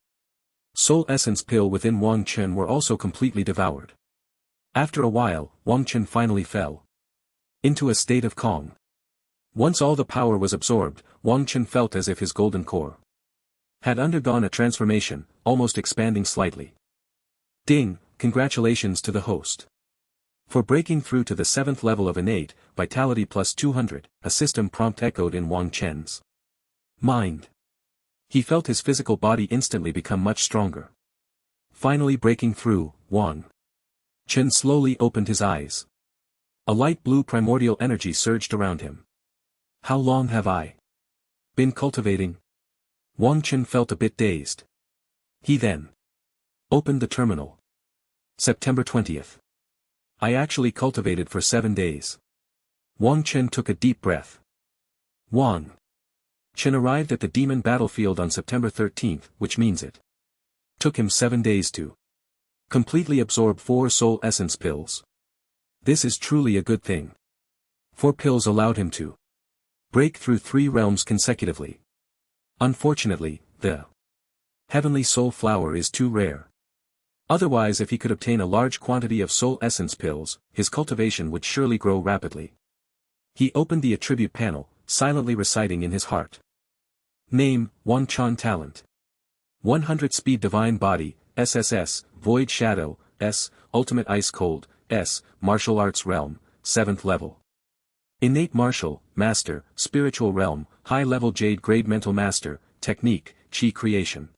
soul essence pill within Wang Chen were also completely devoured. After a while, Wang Chen finally fell into a state of calm. Once all the power was absorbed, Wang Chen felt as if his golden core had undergone a transformation, almost expanding slightly. Ding, congratulations to the host. For breaking through to the 7th level of innate, vitality plus 200, a system prompt echoed in Wang Chen's mind. He felt his physical body instantly become much stronger. Finally breaking through, Wang Chen slowly opened his eyes. A light blue primordial energy surged around him. How long have I been cultivating? Wang Chen felt a bit dazed. He then opened the terminal. September 20th. I actually cultivated for 7 days. Wang Chen took a deep breath. Wang Chen arrived at the demon battlefield on September 13th, which means it took him 7 days to completely absorb 4 soul essence pills. This is truly a good thing. 4 pills allowed him to break through 3 realms consecutively. Unfortunately, the heavenly soul flower is too rare. Otherwise, if he could obtain a large quantity of soul essence pills, his cultivation would surely grow rapidly. He opened the attribute panel, silently reciting in his heart. Name, Wang Chan Talent. 100 Speed Divine Body, SSS, Void Shadow, S, Ultimate Ice Cold, S, Martial Arts Realm, 7th Level. Innate Martial, Master, Spiritual Realm, High Level Jade Grade Mental Master, Technique, Chi Creation.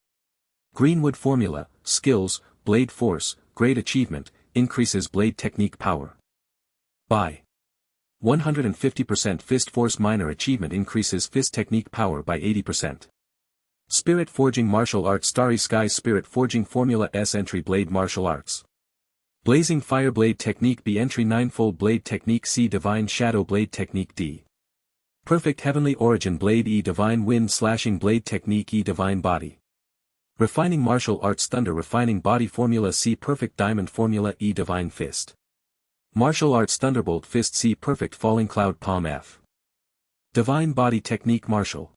Greenwood Formula, Skills, Blade Force, Grade Achievement, increases blade technique power by 150%. Fist Force Minor Achievement increases fist technique power by 80%. Spirit Forging Martial Arts Starry Sky Spirit Forging Formula S Entry Blade Martial Arts. Blazing Fire Blade Technique B Entry Ninefold Blade Technique C Divine Shadow Blade Technique D. Perfect Heavenly Origin Blade E Divine Wind Slashing Blade Technique E Divine Body. Refining Martial Arts Thunder Refining Body Formula C Perfect Diamond Formula E Divine Fist. Martial Arts Thunderbolt Fist C Perfect Falling Cloud Palm F. Divine Body Technique Martial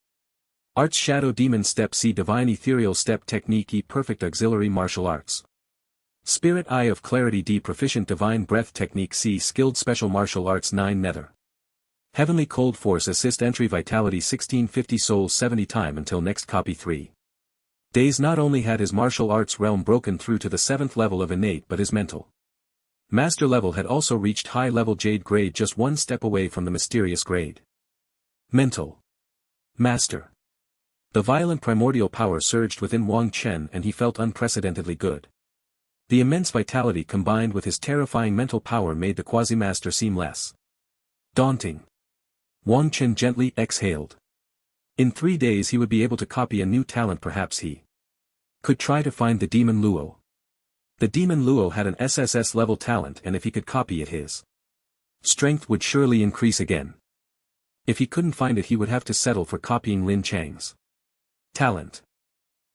Arts Shadow Demon Step C Divine Ethereal Step Technique E Perfect Auxiliary Martial Arts. Spirit Eye of Clarity D Proficient Divine Breath Technique C Skilled Special Martial Arts 9 Nether. Heavenly Cold Force Assist Entry Vitality 1650 Souls 70 Time until next copy 3 days. Not only had his martial arts realm broken through to the 7th level of innate, but his mental master level had also reached high level jade grade, just 1 step away from the mysterious grade. Mental master. The violent primordial power surged within Wang Chen and he felt unprecedentedly good. The immense vitality combined with his terrifying mental power made the quasi-master seem less daunting. Wang Chen gently exhaled. In 3 days he would be able to copy a new talent. Perhaps he could try to find the demon Luo. The demon Luo had an SSS level talent, and if he could copy it, his strength would surely increase again. If he couldn't find it, he would have to settle for copying Lin Chang's talent.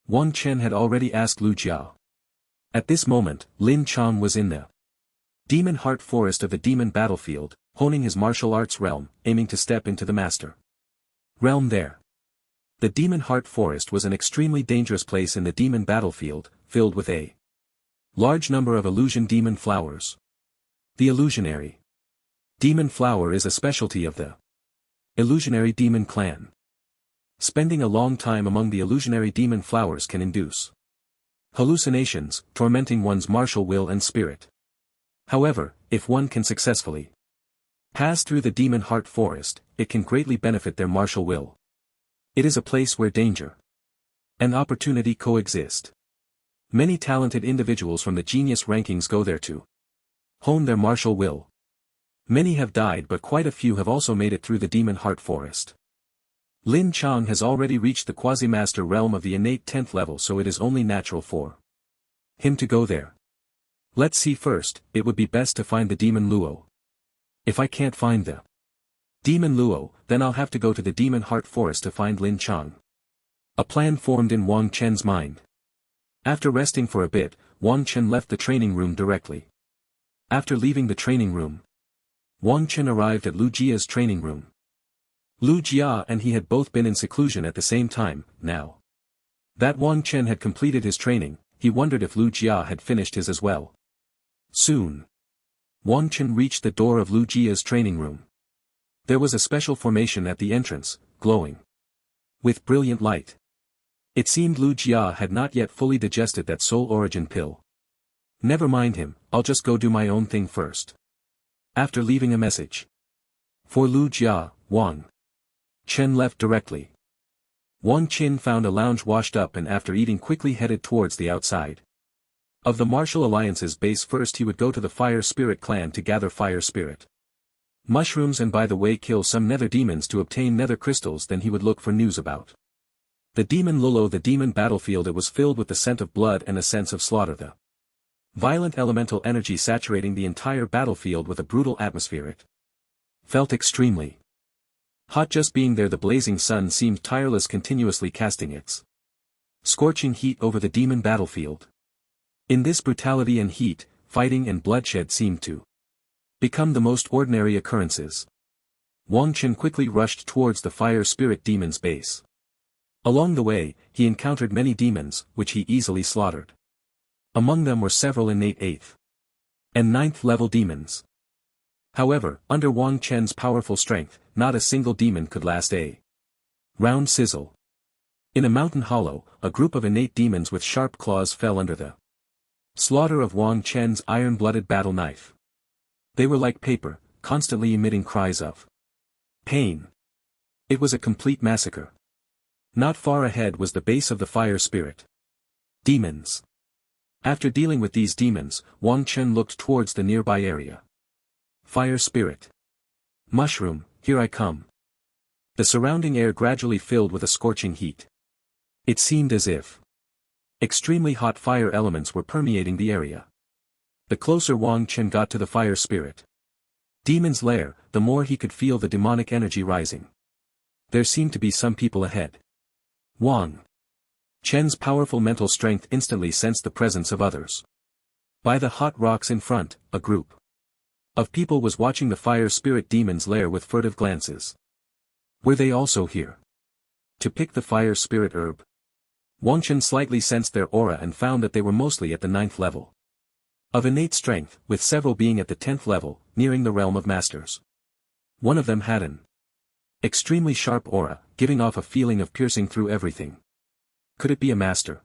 Wang Chen had already asked Lu Jia. At this moment, Lin Chang was in the demon heart forest of the demon battlefield, honing his martial arts realm, aiming to step into the master realm there. The demon heart forest was an extremely dangerous place in the demon battlefield, filled with a large number of illusion demon flowers. The illusionary demon flower is a specialty of the illusionary demon clan. Spending a long time among the illusionary demon flowers can induce hallucinations, tormenting one's martial will and spirit. However, if one can successfully pass through the demon heart forest, it can greatly benefit their martial will. It is a place where danger and opportunity coexist. Many talented individuals from the genius rankings go there to hone their martial will. Many have died, but quite a few have also made it through the demon heart forest. Lin Chang has already reached the quasi-master realm of the innate 10th level, so it is only natural for him to go there. Let's see first. It would be best to find the demon Luo. If I can't find the demon Luo, then I'll have to go to the demon heart forest to find Lin Chang. A plan formed in Wang Chen's mind. After resting for a bit, Wang Chen left the training room directly. After leaving the training room, Wang Chen arrived at Lu Jia's training room. Lu Jia and he had both been in seclusion at the same time. Now that Wang Chen had completed his training, he wondered if Lu Jia had finished his as well. Soon, Wang Chen reached the door of Lu Jia's training room. There was a special formation at the entrance, glowing with brilliant light. It seemed Lu Jia had not yet fully digested that soul origin pill. Never mind him, I'll just go do my own thing first. After leaving a message for Lu Jia, Wang Chen left directly. Wang Chen found a lounge washed up, and after eating quickly headed towards the outside of the Martial Alliance's base. First he would go to the Fire Spirit clan to gather Fire Spirit mushrooms, and by the way kill some nether demons to obtain nether crystals. Then he would look for news about the demon Luo. The demon battlefield, it was filled with the scent of blood and a sense of slaughter. The violent elemental energy saturating the entire battlefield with a brutal atmosphere. It felt extremely hot just being there. The blazing sun seemed tireless, continuously casting its scorching heat over the demon battlefield. In this brutality and heat, fighting and bloodshed seemed to become the most ordinary occurrences. Wang Chen quickly rushed towards the Fire Spirit demon's base. Along the way, he encountered many demons, which he easily slaughtered. Among them were several innate 8th and 9th level demons. However, under Wang Chen's powerful strength, not a single demon could last a round sizzle. In a mountain hollow, a group of innate demons with sharp claws fell under the slaughter of Wang Chen's iron-blooded battle knife. They were like paper, constantly emitting cries of pain. It was a complete massacre. Not far ahead was the base of the Fire Spirit demons. After dealing with these demons, Wang Chen looked towards the nearby area. Fire Spirit mushroom, here I come. The surrounding air gradually filled with a scorching heat. It seemed as if extremely hot fire elements were permeating the area. The closer Wang Chen got to the Fire Spirit demon's lair, the more he could feel the demonic energy rising. There seemed to be some people ahead. Wang Chen's powerful mental strength instantly sensed the presence of others. By the hot rocks in front, a group of people was watching the Fire Spirit demon's lair with furtive glances. Were they also here to pick the Fire Spirit herb? Wang Chen slightly sensed their aura and found that they were mostly at the 9th level of innate strength, with several being at the 10th level, nearing the realm of masters. One of them had an extremely sharp aura, giving off a feeling of piercing through everything. Could it be a master?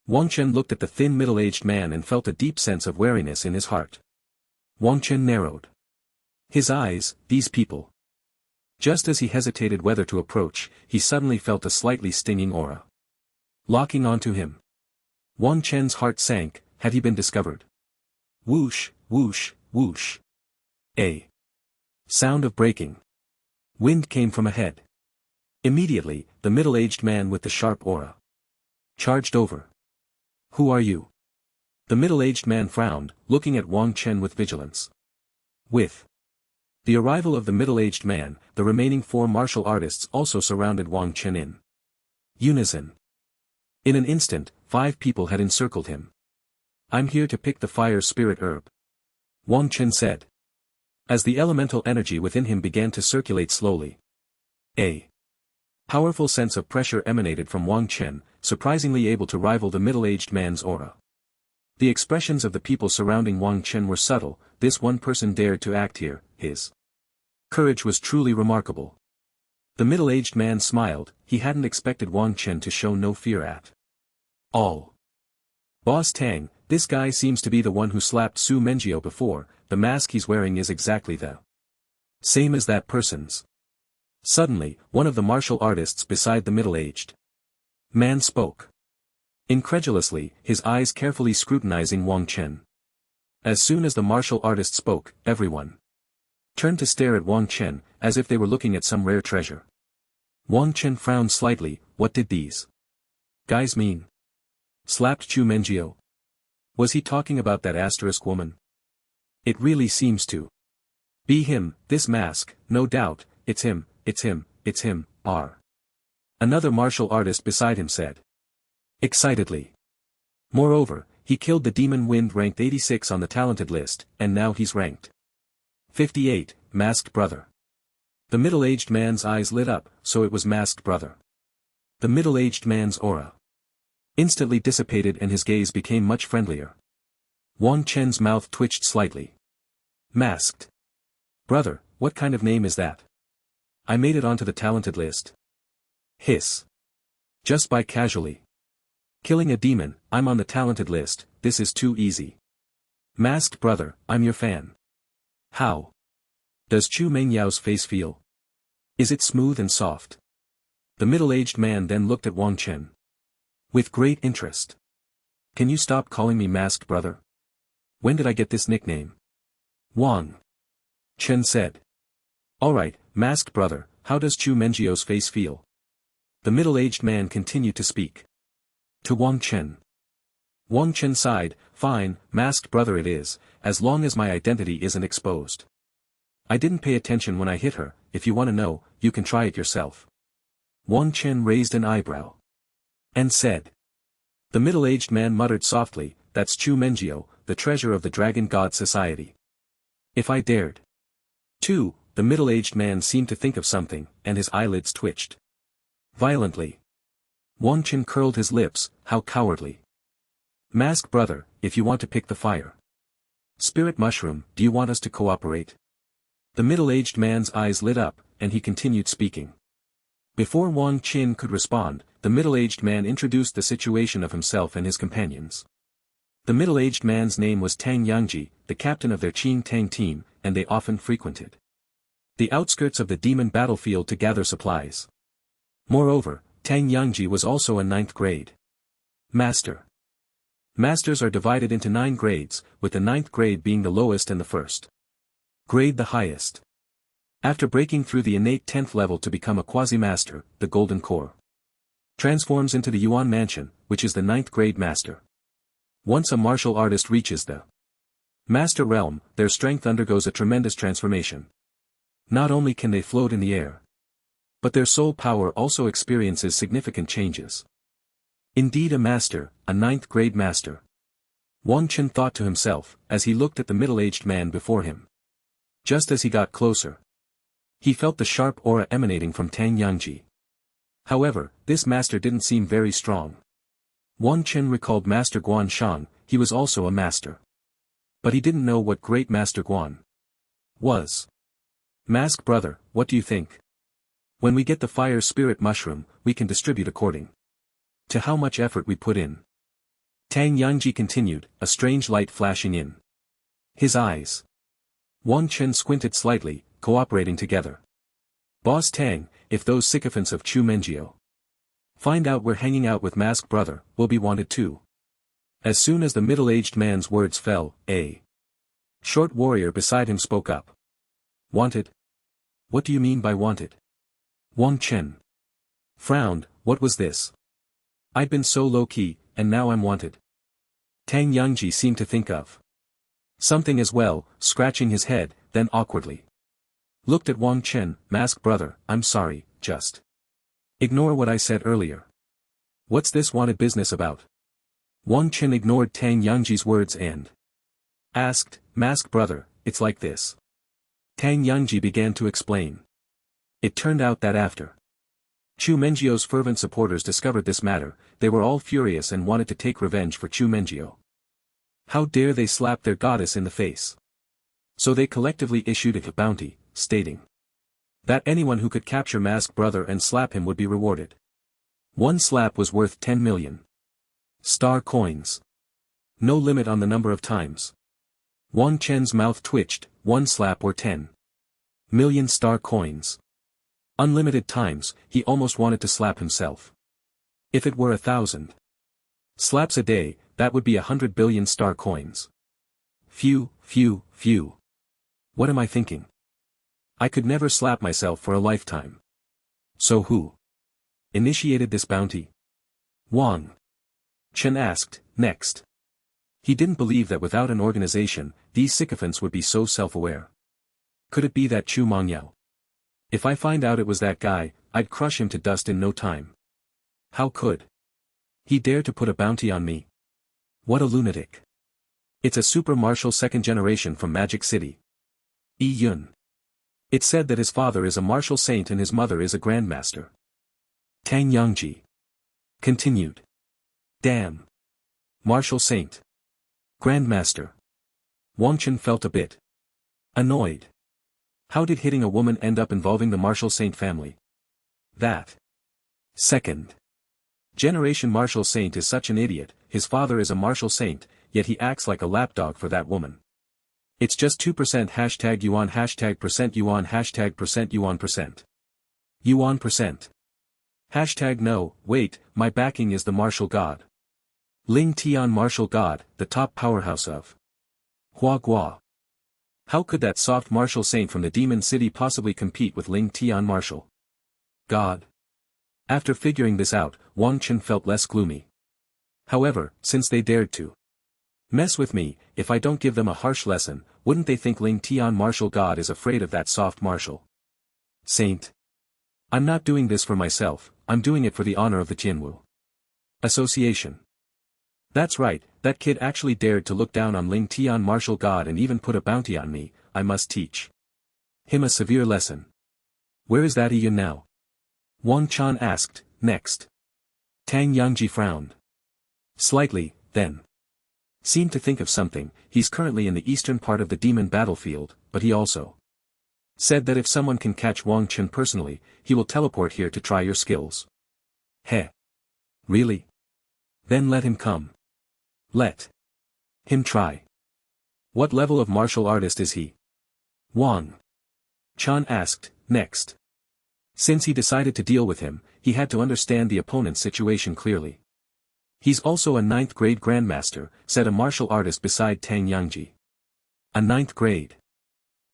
Wang Chen looked at the thin middle-aged man and felt a deep sense of wariness in his heart. Wang Chen narrowed his eyes. These people. Just as he hesitated whether to approach, he suddenly felt a slightly stinging aura locking onto him. Wang Chen's heart sank. Had he been discovered? Whoosh, whoosh, whoosh. A sound of breaking wind came from ahead. Immediately, the middle-aged man with the sharp aura charged over. Who are you? The middle-aged man frowned, looking at Wang Chen with vigilance. With the arrival of the middle-aged man, the remaining 4 martial artists also surrounded Wang Chen in unison. In an instant, 5 people had encircled him. I'm here to pick the fire spirit herb, Wang Chen said. As the elemental energy within him began to circulate slowly, a powerful sense of pressure emanated from Wang Chen, surprisingly able to rival the middle-aged man's aura. The expressions of the people surrounding Wang Chen were subtle. This one person dared to act here, his courage was truly remarkable. The middle-aged man smiled, he hadn't expected Wang Chen to show no fear at all. Boss Tang, this guy seems to be the one who slapped Su Mengio before, the mask he's wearing is exactly the same as that person's. Suddenly, one of the martial artists beside the middle-aged man spoke. Incredulously, his eyes carefully scrutinizing Wang Chen. As soon as the martial artist spoke, everyone turned to stare at Wang Chen, as if they were looking at some rare treasure. Wang Chen frowned slightly. What did these guys mean? Slapped Chu Mengio? Was he talking about that asterisk woman? It really seems to be him, this mask, no doubt, it's him, it's him, it's him, another martial artist beside him said excitedly. Moreover, he killed the demon wind ranked 86 on the talented list, and now he's ranked 58, Masked Brother. The middle-aged man's eyes lit up, so it was Masked Brother. The middle-aged man's aura instantly dissipated and his gaze became much friendlier. Wang Chen's mouth twitched slightly. Masked Brother, what kind of name is that? I made it onto the talented list. Hiss. Just by casually killing a demon, I'm on the talented list, this is too easy. Masked Brother, I'm your fan. How does Chu Mengyao's face feel? Is it smooth and soft? The middle-aged man then looked at Wang Chen with great interest. Can you stop calling me Masked Brother? When did I get this nickname? Wang Chen said. Alright, Masked Brother, how does Chu Mengio's face feel? The middle-aged man continued to speak to Wang Chen. Wang Chen sighed, fine, Masked Brother it is, as long as my identity isn't exposed. I didn't pay attention when I hit her, if you want to know, you can try it yourself. Wang Chen raised an eyebrow and said. The middle-aged man muttered softly, that's Chu Mengio, the treasure of the Dragon God Society. If I dared to, the middle-aged man seemed to think of something, and his eyelids twitched violently. Wang Chen curled his lips, how cowardly. Masked Brother, if you want to pick the fire spirit mushroom, do you want us to cooperate? The middle-aged man's eyes lit up, and he continued speaking. Before Wang Chen could respond, the middle-aged man introduced the situation of himself and his companions. The middle-aged man's name was Tang Yangji, the captain of their Qing Tang team, and they often frequented the outskirts of the demon battlefield to gather supplies. Moreover, Tang Yangji was also a 9th grade master. Masters are divided into 9 grades, with the 9th grade being the lowest and the 1st grade the highest. After breaking through the innate 10th level to become a quasi-master, the Golden Core transforms into the Yuan Mansion, which is the 9th grade master. Once a martial artist reaches the master realm, their strength undergoes a tremendous transformation. Not only can they float in the air, but their soul power also experiences significant changes. Indeed a master, a 9th grade master. Wang Chen thought to himself, as he looked at the middle-aged man before him. Just as he got closer, he felt the sharp aura emanating from Tang Yangji. However, this master didn't seem very strong. Wang Chen recalled Master Guan Shang, he was also a master. But he didn't know what Great Master Guan was. Mask Brother, what do you think? When we get the fire spirit mushroom, we can distribute according to how much effort we put in. Tang Yangji continued, a strange light flashing in his eyes. Wang Chen squinted slightly, cooperating together. Boss Tang, if those sycophants of Chu Mengio find out we're hanging out with Mask Brother, we'll be wanted too. As soon as the middle-aged man's words fell, a short warrior beside him spoke up. Wanted? What do you mean by wanted? Wang Chen Frowned, what was this? I'd been so low-key, and now I'm wanted. Tang Yangji seemed to think of something as well, scratching his head, then awkwardly looked at Wang Chen, masked brother, I'm sorry, just ignore what I said earlier. What's this wanted business about? Wang Chen ignored Tang Yangji's words and asked, masked brother, it's like this. Tang Yangji began to explain. It turned out that after Chu Menjio's fervent supporters discovered this matter, they were all furious and wanted to take revenge for Chu Menjio. How dare they slap their goddess in the face? So they collectively issued a bounty, stating that anyone who could capture Masked Brother and slap him would be rewarded. One slap was worth 10 million star coins. No limit on the number of times. Wang Chen's mouth twitched, one slap or 10 million star coins. Unlimited times, he almost wanted to slap himself. If it were 1,000 slaps a day, that would be 100 billion star coins. Phew. What am I thinking? I could never slap myself for a lifetime. So who initiated this bounty? Wang Chen asked, next. He didn't believe that without an organization, these sycophants would be so self-aware. Could it be that Chu Mongyao? If I find out it was that guy, I'd crush him to dust in no time. How could he dare to put a bounty on me? What a lunatic. It's a super martial second generation from Magic City. Yi Yun. It's said that his father is a martial saint and his mother is a grandmaster. Tang Yangji continued. Damn. Martial saint. Grandmaster. Wang Chen felt a bit annoyed. How did hitting a woman end up involving the martial saint family? That second generation martial saint is such an idiot, his father is a martial saint, yet he acts like a lapdog for that woman. It's just 2% hashtag yuan hashtag percent yuan hashtag percent yuan percent. Yuan percent. Hashtag no, wait, my backing is the martial god. Ling Tian martial god, the top powerhouse of Hua Gua. How could that soft martial saint from the demon city possibly compete with Ling Tian martial god? After figuring this out, Wang Chen felt less gloomy. However, since they dared to mess with me, if I don't give them a harsh lesson, wouldn't they think Ling Tian martial god is afraid of that soft martial saint? I'm not doing this for myself, I'm doing it for the honor of the Tianwu Association. That's right, that kid actually dared to look down on Ling Tian martial god and even put a bounty on me, I must teach him a severe lesson. Where is that Ian now? Wang Chan asked, next. Tang Yangji frowned slightly, then seemed to think of something. He's currently in the eastern part of the demon battlefield, but he also said that if someone can catch Wang Chen personally, he will teleport here to try your skills. Heh. Really? Then let him come. Let him try. What level of martial artist is he? Wang Chan asked, next. Since he decided to deal with him, he had to understand the opponent's situation clearly. He's also a 9th grade grandmaster, said a martial artist beside Tang Yangji. A 9th grade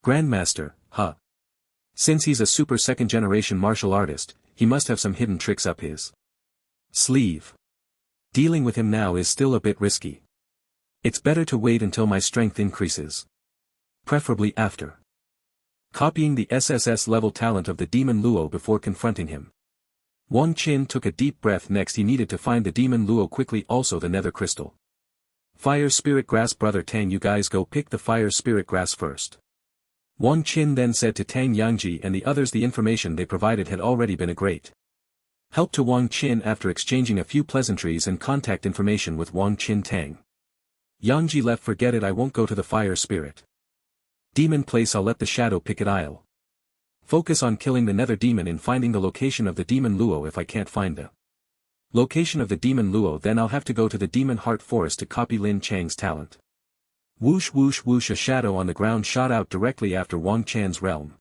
grandmaster, huh? Since he's a super second generation martial artist, he must have some hidden tricks up his sleeve. Dealing with him now is still a bit risky. It's better to wait until my strength increases. Preferably after copying the SSS level talent of the demon Luo before confronting him. Wang Qin took a deep breath. Next he needed to find the demon Luo quickly, also the nether crystal. Fire spirit grass. Brother Tang, you guys go pick the fire spirit grass first. Wang Qin then said to Tang Yangji and the others the information they provided had already been a great help to Wang Qin. After exchanging a few pleasantries and contact information with Wang Qin, Tang Yangji left. Forget it, I won't go to the fire spirit demon place, I'll let the shadow pick it. I'll focus on killing the nether demon and finding the location of the demon Luo. If I can't find the location of the demon Luo, then I'll have to go to the demon heart forest to copy Lin Chang's talent. Whoosh whoosh whoosh. A shadow on the ground shot out directly after Wang Chan's realm.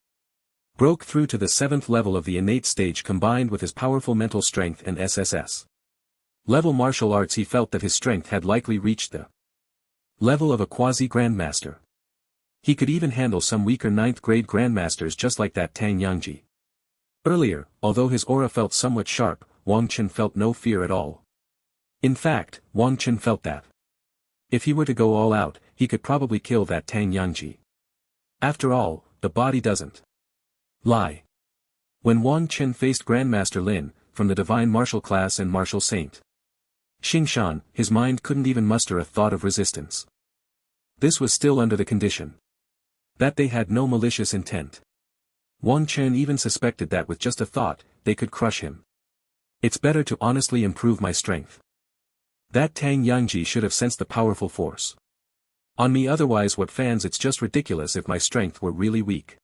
Broke through to the 7th level of the innate stage. Combined with his powerful mental strength and SSS level martial arts, he felt that his strength had likely reached the level of a quasi-grandmaster. He could even handle some weaker 9th grade grandmasters just like that Tang Yangji. Earlier, although his aura felt somewhat sharp, Wang Chen felt no fear at all. In fact, Wang Chen felt that if he were to go all out, he could probably kill that Tang Yangji. After all, the body doesn't lie. When Wang Chen faced Grandmaster Lin, from the Divine Martial class and Martial Saint Xingshan, his mind couldn't even muster a thought of resistance. This was still under the condition that they had no malicious intent. Wang Chen even suspected that with just a thought, they could crush him. It's better to honestly improve my strength. That Tang Yangji should have sensed the powerful force on me, otherwise what fans, it's just ridiculous if my strength were really weak.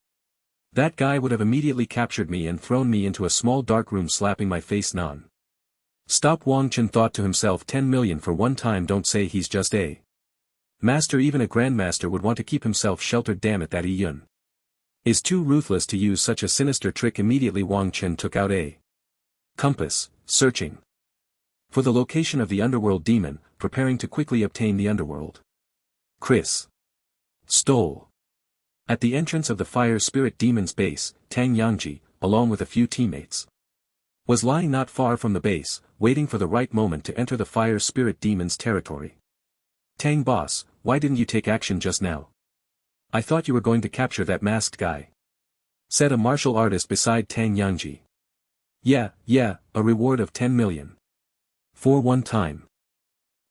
That guy would have immediately captured me and thrown me into a small dark room, slapping my face non-stop. Wang Chen thought to himself, 10 million for one time, don't say he's just a master. Even a grandmaster would want to keep himself sheltered. Damn it, that Yun is too ruthless to use such a sinister trick. Immediately Wang Chen took out a compass, searching for the location of the underworld demon, preparing to quickly obtain the underworld crystal. At the entrance of the fire spirit demon's base, Tang Yangji, along with a few teammates, was lying not far from the base, waiting for the right moment to enter the fire spirit demon's territory. Tang boss, why didn't you take action just now? I thought you were going to capture that masked guy, said a martial artist beside Tang Yangji. Yeah, a reward of 10 million. For one time.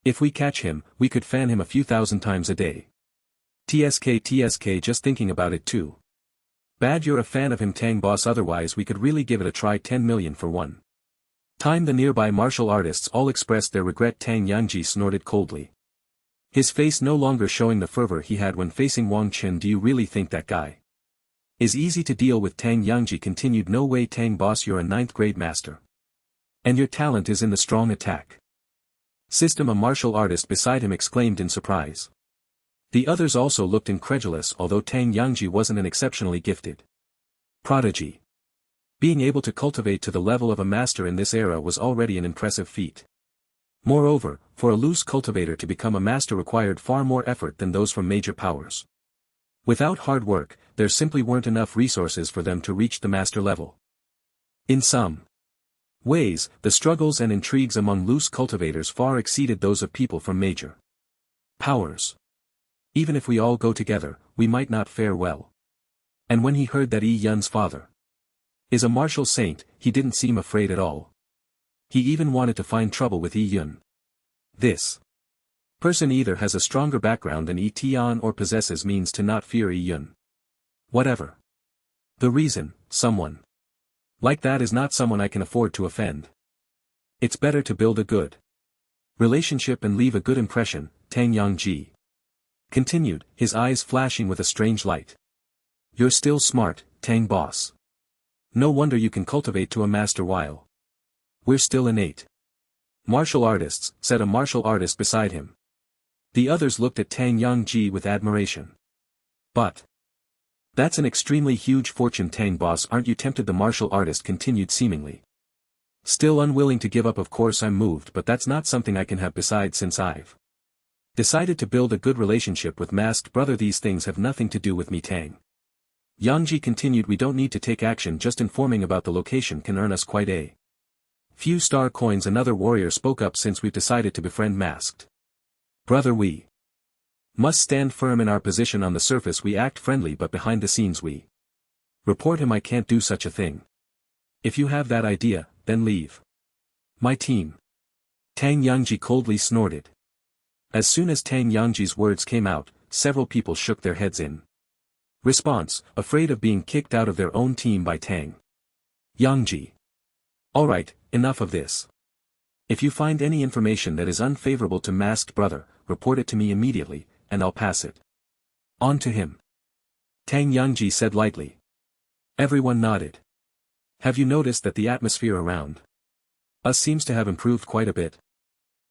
If we catch him, we could fan him a few thousand times a day. TSK, just thinking about it too bad you're a fan of him, Tang boss, otherwise we could really give it a try. 10 million for one time. The nearby martial artists all expressed their regret. Tang Yangji snorted coldly, his face no longer showing the fervor he had when facing Wang Chen. Do you really think that guy is easy to deal with? Tang Yangji continued. No way, Tang boss, you're a 9th grade master. And your talent is in the strong attack system. A martial artist beside him exclaimed in surprise. The others also looked incredulous, although Tang Yangji wasn't an exceptionally gifted prodigy. Being able to cultivate to the level of a master in this era was already an impressive feat. Moreover, for a loose cultivator to become a master required far more effort than those from major powers. Without hard work, there simply weren't enough resources for them to reach the master level. In some ways, the struggles and intrigues among loose cultivators far exceeded those of people from major powers. Even if we all go together, we might not fare well. And when he heard that Yi Yun's father is a martial saint, he didn't seem afraid at all. He even wanted to find trouble with Yi Yun. This person either has a stronger background than Yi Tian or possesses means to not fear Yi Yun. Whatever the reason, someone like that is not someone I can afford to offend. It's better to build a good relationship and leave a good impression. Tang Yangji continued, his eyes flashing with a strange light. You're still smart, Tang boss. No wonder you can cultivate to a master while we're still innate martial artists, said a martial artist beside him. The others looked at Tang Yangji with admiration. But that's an extremely huge fortune, Tang boss, aren't you tempted? The martial artist continued, seemingly still unwilling to give up. Of course I'm moved, but that's not something I can have. Besides, since I've decided to build a good relationship with masked brother, these things have nothing to do with me. Tang Yangji continued, we don't need to take action, just informing about the location can earn us quite a few star coins. Another warrior spoke up, since we've decided to befriend masked brother, we must stand firm in our position. On the surface we act friendly, but behind the scenes we report him. I can't do such a thing. If you have that idea, then leave my team. Tang Yangji coldly snorted. As soon as Tang Yangji's words came out, several people shook their heads in response, afraid of being kicked out of their own team by Tang Yangji. Alright, enough of this. If you find any information that is unfavorable to masked brother, report it to me immediately, and I'll pass it on to him. Tang Yangji said lightly. Everyone nodded. Have you noticed that the atmosphere around us seems to have improved quite a bit?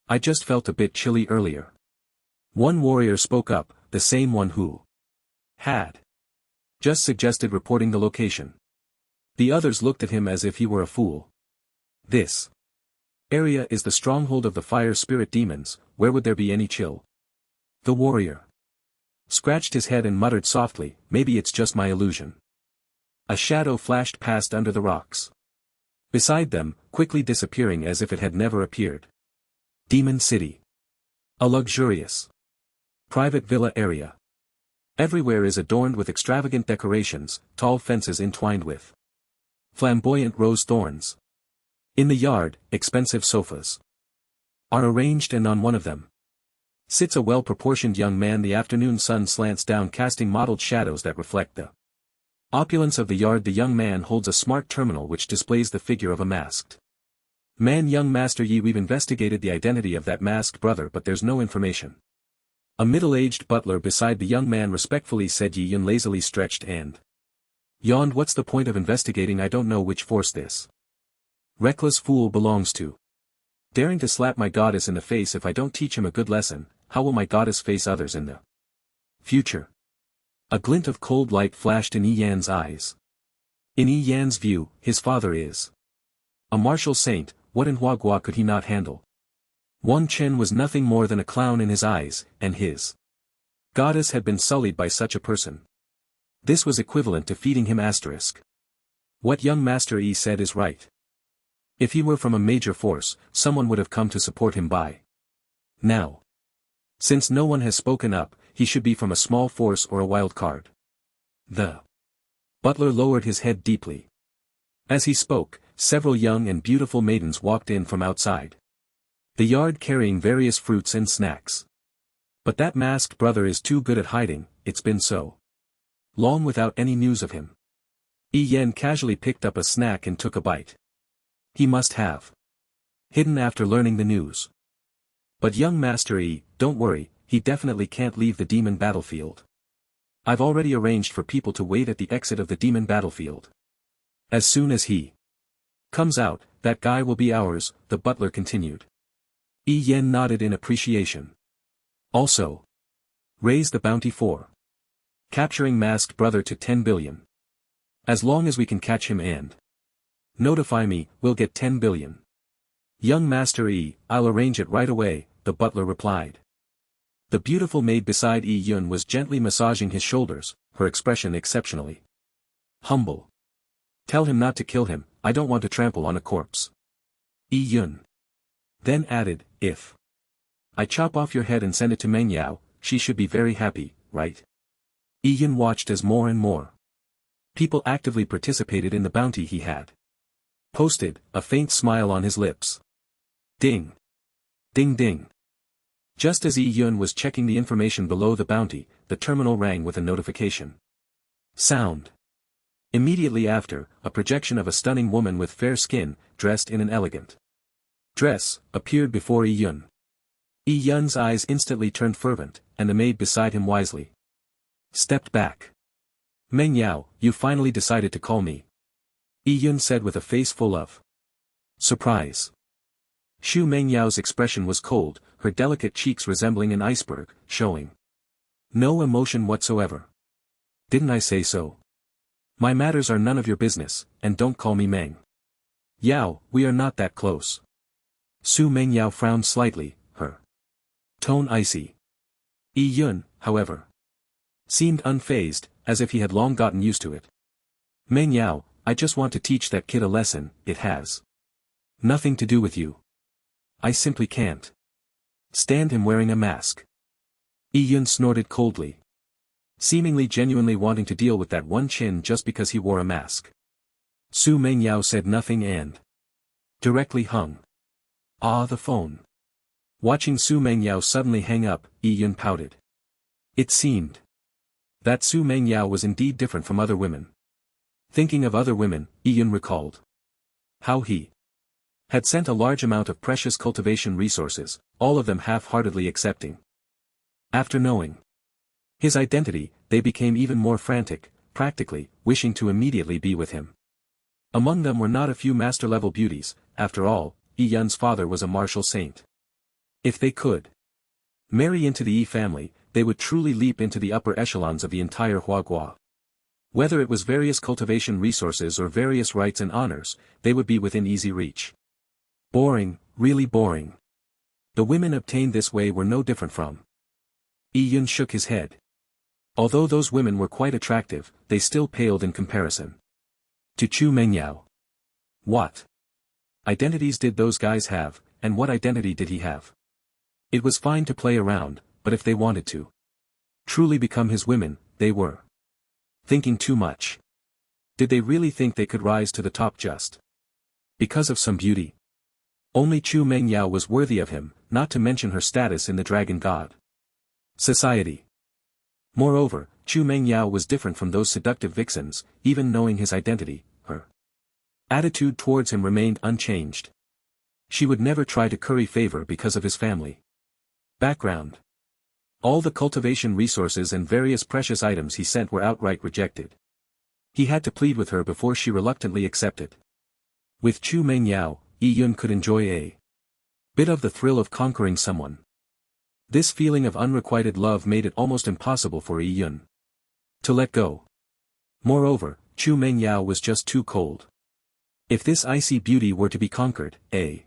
I just felt a bit chilly earlier. One warrior spoke up, the same one who had just suggested reporting the location. The others looked at him as if he were a fool. This area is the stronghold of the fire spirit demons, where would there be any chill? The warrior scratched his head and muttered softly, maybe it's just my illusion. A shadow flashed past under the rocks. Beside them, quickly disappearing as if it had never appeared. Demon City. A luxurious private villa area. Everywhere is adorned with extravagant decorations, tall fences entwined with flamboyant rose thorns. In the yard, expensive sofas are arranged, and on one of them sits a well-proportioned young man. The afternoon sun slants down, casting mottled shadows that reflect the opulence of the yard. The young man holds a smart terminal which displays the figure of a masked man. Young Master Yi, we've investigated the identity of that masked brother, but there's no information. A middle-aged butler beside the young man respectfully said. Yi Yun lazily stretched and yawned. What's the point of investigating? I don't know which force this reckless fool belongs to. Daring to slap my goddess in the face. If I don't teach him a good lesson, how will my goddess face others in the future? A glint of cold light flashed in Yi Yan's eyes. In Yi Yan's view, his father is a martial saint. What in Huagua could he not handle? Wan Chen was nothing more than a clown in his eyes, and his goddess had been sullied by such a person. This was equivalent to feeding him asterisk. What young Master Yi said is right. If he were from a major force, someone would have come to support him by now. Since no one has spoken up, he should be from a small force or a wild card. The butler lowered his head deeply. As he spoke, several young and beautiful maidens walked in from outside the yard carrying various fruits and snacks. But that masked brother is too good at hiding. It's been so long without any news of him. Yi Yan casually picked up a snack and took a bite. He must have hidden after learning the news. But young Master Yi, don't worry, he definitely can't leave the demon battlefield. I've already arranged for people to wait at the exit of the demon battlefield. As soon as he comes out, that guy will be ours, the butler continued. Yi Yan nodded in appreciation. Also, raise the bounty for capturing masked brother to 10 billion. As long as we can catch him and notify me, we'll get 10 billion. Young Master Yi, I'll arrange it right away, the butler replied. The beautiful maid beside Yi Yun was gently massaging his shoulders, her expression exceptionally humble. Tell him not to kill him, I don't want to trample on a corpse. Yi Yun then added, if I chop off your head and send it to Meng Yao, she should be very happy, right? Yi Yun watched as more and more people actively participated in the bounty he had posted, a faint smile on his lips. Ding! Ding ding! Just as Yi Yun was checking the information below the bounty, the terminal rang with a notification sound. Immediately after, a projection of a stunning woman with fair skin, dressed in an elegant dress, appeared before Yi Yun. Yi Yun's eyes instantly turned fervent, and the maid beside him wisely stepped back. Meng Yao, you finally decided to call me. Yi Yun said with a face full of surprise. Shu Meng Yao's expression was cold, her delicate cheeks resembling an iceberg, showing no emotion whatsoever. Didn't I say so? My matters are none of your business, and don't call me Meng Yao, we are not that close. Su Meng Yao frowned slightly, her tone icy. Yi Yun, however, seemed unfazed, as if he had long gotten used to it. Meng Yao, I just want to teach that kid a lesson, it has nothing to do with you. I simply can't stand him wearing a mask. Yi Yun snorted coldly, seemingly genuinely wanting to deal with that one chin just because he wore a mask. Su Meng Yao said nothing and directly hung the phone. Watching Su Meng Yao suddenly hang up, Yi Yun pouted. It seemed that Su Meng Yao was indeed different from other women. Thinking of other women, Yi Yun recalled how he had sent a large amount of precious cultivation resources, all of them half-heartedly accepting. After knowing his identity, they became even more frantic, practically, wishing to immediately be with him. Among them were not a few master-level beauties. After all, Yi Yun's father was a martial saint. If they could marry into the Yi family, they would truly leap into the upper echelons of the entire Huagua. Whether it was various cultivation resources or various rights and honors, they would be within easy reach. Boring, really boring. The women obtained this way were no different from. Yi Yun shook his head. Although those women were quite attractive, they still paled in comparison. To Chu Mengyao. What identities did those guys have, and what identity did he have? It was fine to play around, but if they wanted to truly become his women, they were thinking too much. Did they really think they could rise to the top just because of some beauty? Only Chu Mengyao was worthy of him, not to mention her status in the Dragon God Society. Moreover, Chu Mengyao was different from those seductive vixens, even knowing his identity, her attitude towards him remained unchanged. She would never try to curry favor because of his family background. All the cultivation resources and various precious items he sent were outright rejected. He had to plead with her before she reluctantly accepted. With Chu Mengyao, Yi-yun could enjoy a bit of the thrill of conquering someone. This feeling of unrequited love made it almost impossible for Yi-yun to let go. Moreover, Chu Mengyao was just too cold. If this icy beauty were to be conquered, a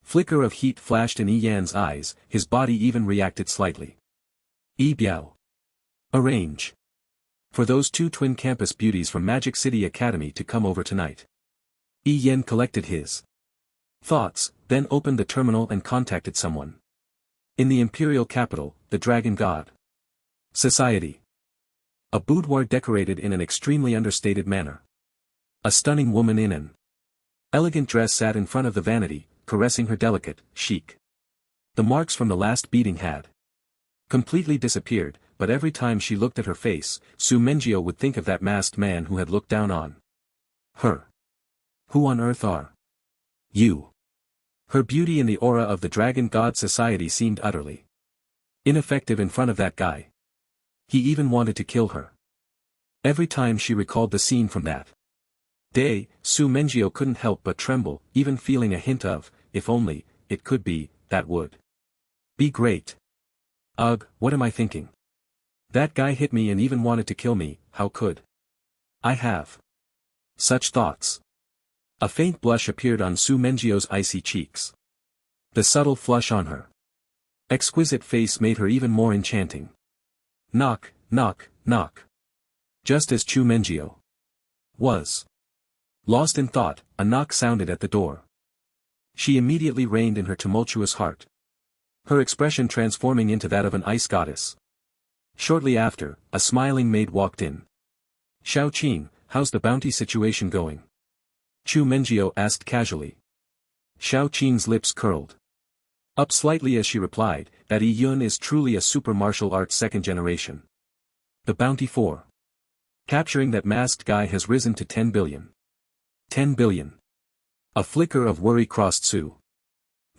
flicker of heat flashed in Yi-yan's eyes, his body even reacted slightly. Yi Biao. Arrange for those two twin campus beauties from Magic City Academy to come over tonight. Yi-yan collected his thoughts, then opened the terminal and contacted someone. In the imperial capital, the Dragon God Society. A boudoir decorated in an extremely understated manner. A stunning woman in an elegant dress sat in front of the vanity, caressing her delicate, chic. The marks from the last beating had completely disappeared, but every time she looked at her face, Su Menjio would think of that masked man who had looked down on her. Who on earth are you? Her beauty and the aura of the Dragon God Society seemed utterly ineffective in front of that guy. He even wanted to kill her. Every time she recalled the scene from that day, Su Menjio couldn't help but tremble, even feeling a hint of, if only, it could be, that would be great. Ugh, what am I thinking? That guy hit me and even wanted to kill me, how could I have such thoughts? A faint blush appeared on Su Menjio's icy cheeks. The subtle flush on her exquisite face made her even more enchanting. Knock, knock, knock. Just as Chu Menjio was lost in thought, a knock sounded at the door. She immediately reined in her tumultuous heart, her expression transforming into that of an ice goddess. Shortly after, a smiling maid walked in. Xiao Qing, how's the bounty situation going? Chu Menjio asked casually. Xiao Qing's lips curled up slightly as she replied, that Yi-yun is truly a super martial arts second generation. The bounty for capturing that masked guy has risen to 10 billion. 10 billion. A flicker of worry crossed Su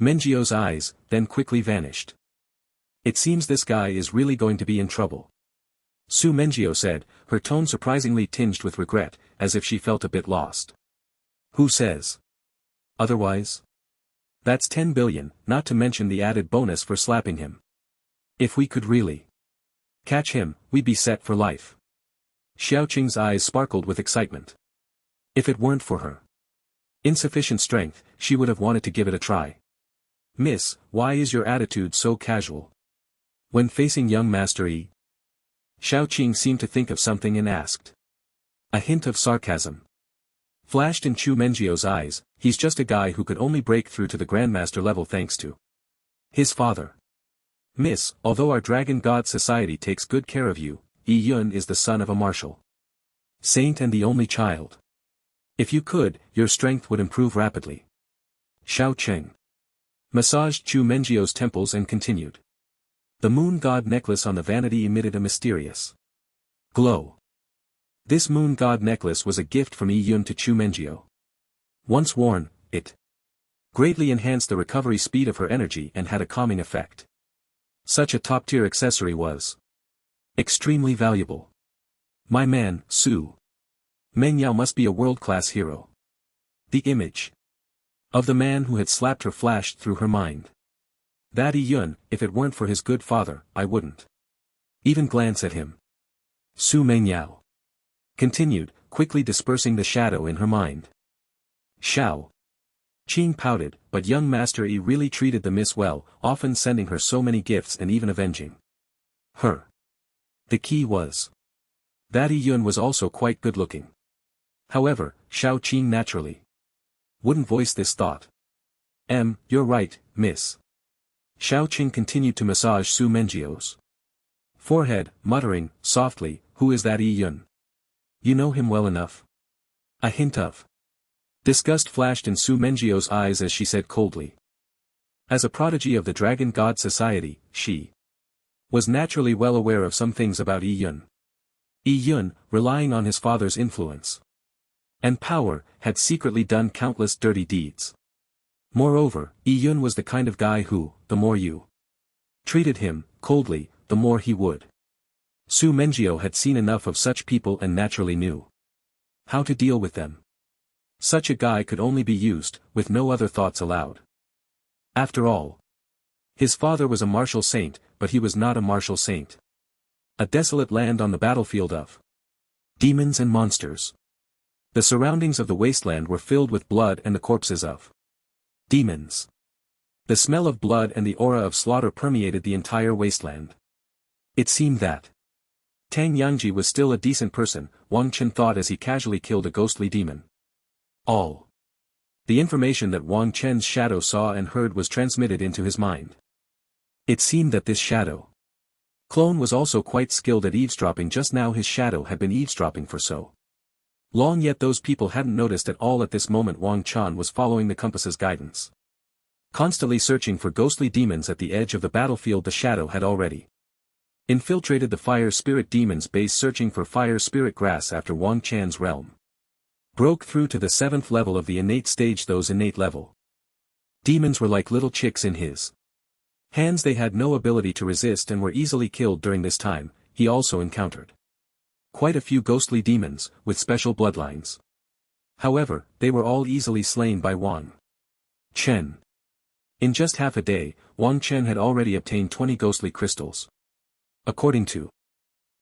Menjio's eyes, then quickly vanished. It seems this guy is really going to be in trouble. Su Menjio said, her tone surprisingly tinged with regret, as if she felt a bit lost. Who says otherwise? That's 10 billion, not to mention the added bonus for slapping him. If we could really catch him, we'd be set for life. Xiao Qing's eyes sparkled with excitement. If it weren't for her insufficient strength, she would have wanted to give it a try. Miss, why is your attitude so casual when facing young Master Yi? Xiao Qing seemed to think of something and asked. A hint of sarcasm flashed in Chu Menjio's eyes. He's just a guy who could only break through to the Grandmaster level thanks to his father. Miss, although our Dragon God Society takes good care of you, Yi-yun is the son of a martial saint and the only child. If you could, your strength would improve rapidly. Xiao Qing massaged Chu Menjio's temples and continued. The moon god necklace on the vanity emitted a mysterious glow. This moon god necklace was a gift from Yi-yun to Chu Menjio. Once worn, it greatly enhanced the recovery speed of her energy and had a calming effect. Such a top-tier accessory was extremely valuable. My man, Su Mengyao must be a world-class hero. The image of the man who had slapped her flashed through her mind. That Yi-yun, if it weren't for his good father, I wouldn't even glance at him. Su Mengyao continued, quickly dispersing the shadow in her mind. Xiao Qing pouted, but young Master Yi really treated the miss well, often sending her so many gifts and even avenging her. The key was that Yi-yun was also quite good-looking. However, Xiao Qing naturally wouldn't voice this thought. You're right, miss. Xiao Qing continued to massage Su Mengio's forehead, muttering, softly, who is that Yun? You know him well enough. A hint of disgust flashed in Su Mengio's eyes as she said coldly. As a prodigy of the Dragon God Society, she was naturally well aware of some things about Yun. Yun, relying on his father's influence and power, had secretly done countless dirty deeds. Moreover, Yun was the kind of guy who, the more you treated him coldly, the more he would. Su Mengio had seen enough of such people and naturally knew how to deal with them. Such a guy could only be used, with no other thoughts allowed. After all, his father was a martial saint, but he was not a martial saint. A desolate land on the battlefield of demons and monsters. The surroundings of the wasteland were filled with blood and the corpses of demons. The smell of blood and the aura of slaughter permeated the entire wasteland. It seemed that Tang Yangji was still a decent person, Wang Chen thought as he casually killed a ghostly demon. All the information that Wang Chen's shadow saw and heard was transmitted into his mind. It seemed that this shadow clone was also quite skilled at eavesdropping. Just now his shadow had been eavesdropping for so long, yet those people hadn't noticed at all. At this moment Wang Chan was following the compass's guidance, constantly searching for ghostly demons at the edge of the battlefield. The shadow had already infiltrated the fire spirit demon's base, searching for fire spirit grass after Wang Chan's realm broke through to the 7th level of the innate stage. Those innate level demons were like little chicks in his hands. They had no ability to resist and were easily killed. During this time, he also encountered quite a few ghostly demons, with special bloodlines. However, they were all easily slain by Wang Chen. In just half a day, Wang Chen had already obtained 20 ghostly crystals. According to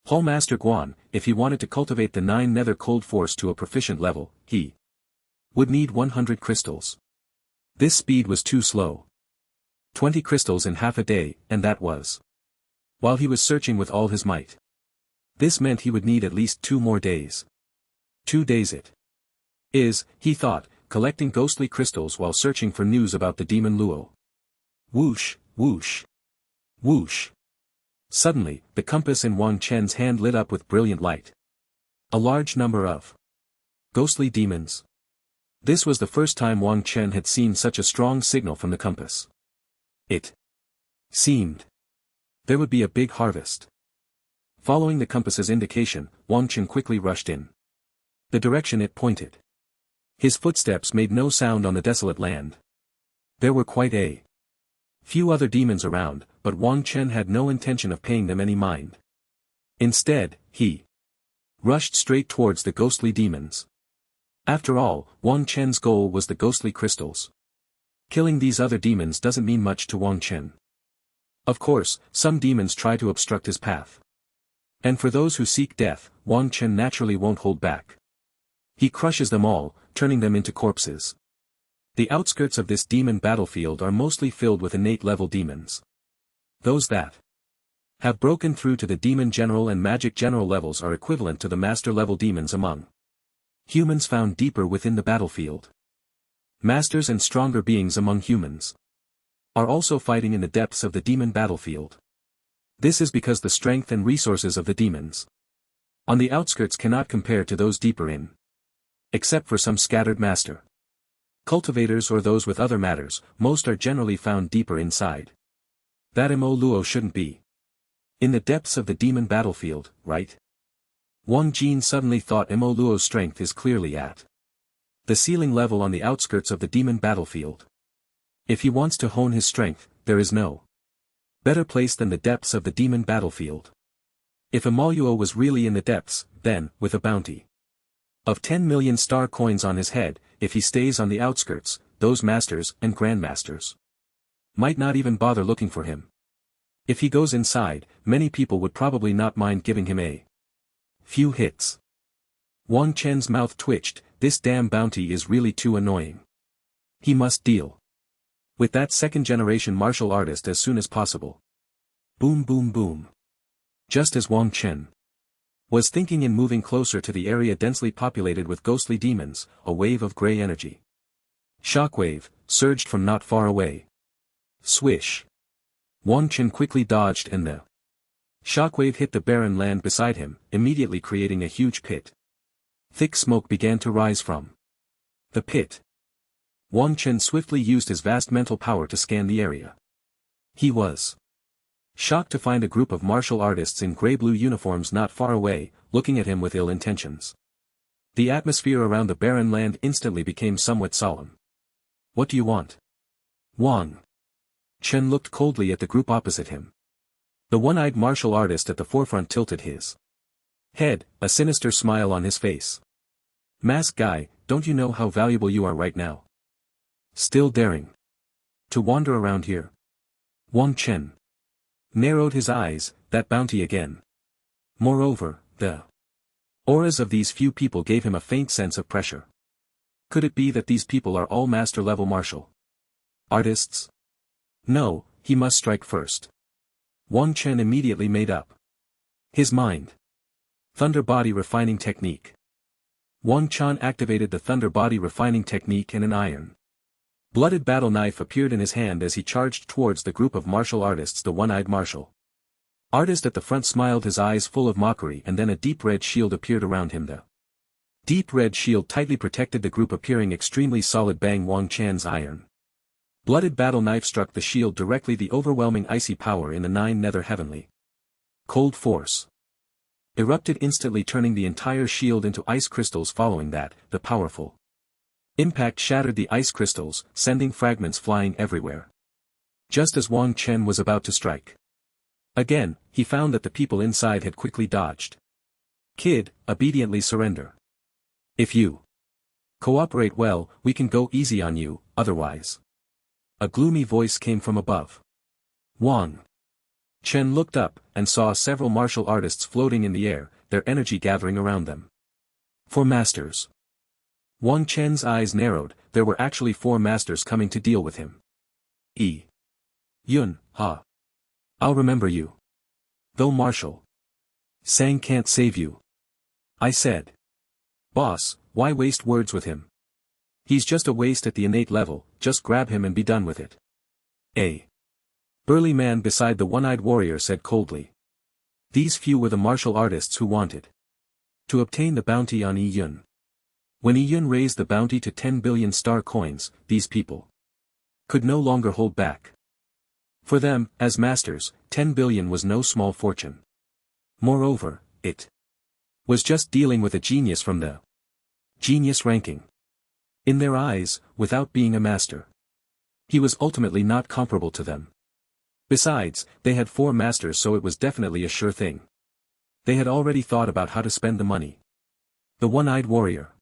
Hall Master Guan, if he wanted to cultivate the 9 nether cold force to a proficient level, he would need 100 crystals. This speed was too slow. 20 crystals in half a day, and that was while he was searching with all his might. This meant he would need at least 2 more days. 2 days it is, he thought, collecting ghostly crystals while searching for news about the demon Luo. Whoosh, whoosh, whoosh. Suddenly, the compass in Wang Chen's hand lit up with brilliant light. A large number of ghostly demons. This was the first time Wang Chen had seen such a strong signal from the compass. It seemed there would be a big harvest. Following the compass's indication, Wang Chen quickly rushed in the direction it pointed. His footsteps made no sound on the desolate land. There were quite a few other demons around, but Wang Chen had no intention of paying them any mind. Instead, he rushed straight towards the ghostly demons. After all, Wang Chen's goal was the ghostly crystals. Killing these other demons doesn't mean much to Wang Chen. Of course, some demons try to obstruct his path. And for those who seek death, Wang Chen naturally won't hold back. He crushes them all, turning them into corpses. The outskirts of this demon battlefield are mostly filled with innate level demons. Those that have broken through to the demon general and magic general levels are equivalent to the master level demons among humans found deeper within the battlefield. Masters and stronger beings among humans are also fighting in the depths of the demon battlefield. This is because the strength and resources of the demons on the outskirts cannot compare to those deeper in. Except for some scattered master cultivators or those with other matters, most are generally found deeper inside. That Mo Luo shouldn't be in the depths of the demon battlefield, right? Wang Jin suddenly thought Mo Luo's strength is clearly at the ceiling level on the outskirts of the demon battlefield. If he wants to hone his strength, there is no better place than the depths of the demon battlefield. If Mo Luo was really in the depths, then, with a bounty of 10 million star coins on his head, if he stays on the outskirts, those masters and grandmasters might not even bother looking for him. If he goes inside, many people would probably not mind giving him a few hits. Wang Chen's mouth twitched. This damn bounty is really too annoying. He must deal with that second-generation martial artist as soon as possible. Boom boom boom. Just as Wang Chen Was thinking and moving closer to the area densely populated with ghostly demons, a wave of grey energy. Shockwave, surged from not far away. Swish. Wang Chen quickly dodged and the shockwave hit the barren land beside him, immediately creating a huge pit. Thick smoke began to rise from the pit. Wang Chen swiftly used his vast mental power to scan the area. He was shocked to find a group of martial artists in grey-blue uniforms not far away, looking at him with ill intentions. The atmosphere around the barren land instantly became somewhat solemn. What do you want? Wang Chen looked coldly at the group opposite him. The one-eyed martial artist at the forefront tilted his head, a sinister smile on his face. Masked guy, don't you know how valuable you are right now? Still daring to wander around here? Wang Chen narrowed his eyes, that bounty again. Moreover, the auras of these few people gave him a faint sense of pressure. Could it be that these people are all master-level martial artists? No, he must strike first. Wang Chen immediately made up his mind. Thunder Body Refining Technique. Wang Chen activated the Thunder Body Refining Technique and an iron blooded battle knife appeared in his hand as he charged towards the group of martial artists. The one-eyed martial artist at the front smiled, his eyes full of mockery, and then a deep red shield appeared around him. The deep red shield tightly protected the group, appearing extremely solid. Bang! Wang Chan's iron blooded battle knife struck the shield directly. The overwhelming icy power in the nine nether heavenly cold force erupted instantly, turning the entire shield into ice crystals. Following that, the powerful impact shattered the ice crystals, sending fragments flying everywhere. Just as Wang Chen was about to strike again, he found that the people inside had quickly dodged. Kid, obediently surrender. If you cooperate well, we can go easy on you, otherwise. A gloomy voice came from above. Wang Chen looked up, and saw several martial artists floating in the air, their energy gathering around them. 4 masters. Wang Chen's eyes narrowed, there were actually 4 masters coming to deal with him. Yun, ha. I'll remember you. Though Marshal Sang can't save you. I said. Boss, why waste words with him? He's just a waste at the innate level, just grab him and be done with it. A burly man beside the one-eyed warrior said coldly. These few were the martial artists who wanted to obtain the bounty on Yun. When Yun raised the bounty to 10 billion star coins, these people could no longer hold back. For them, as masters, 10 billion was no small fortune. Moreover, it was just dealing with a genius from the genius ranking. In their eyes, without being a master, he was ultimately not comparable to them. Besides, they had 4 masters, so it was definitely a sure thing. They had already thought about how to spend the money. The one-eyed warrior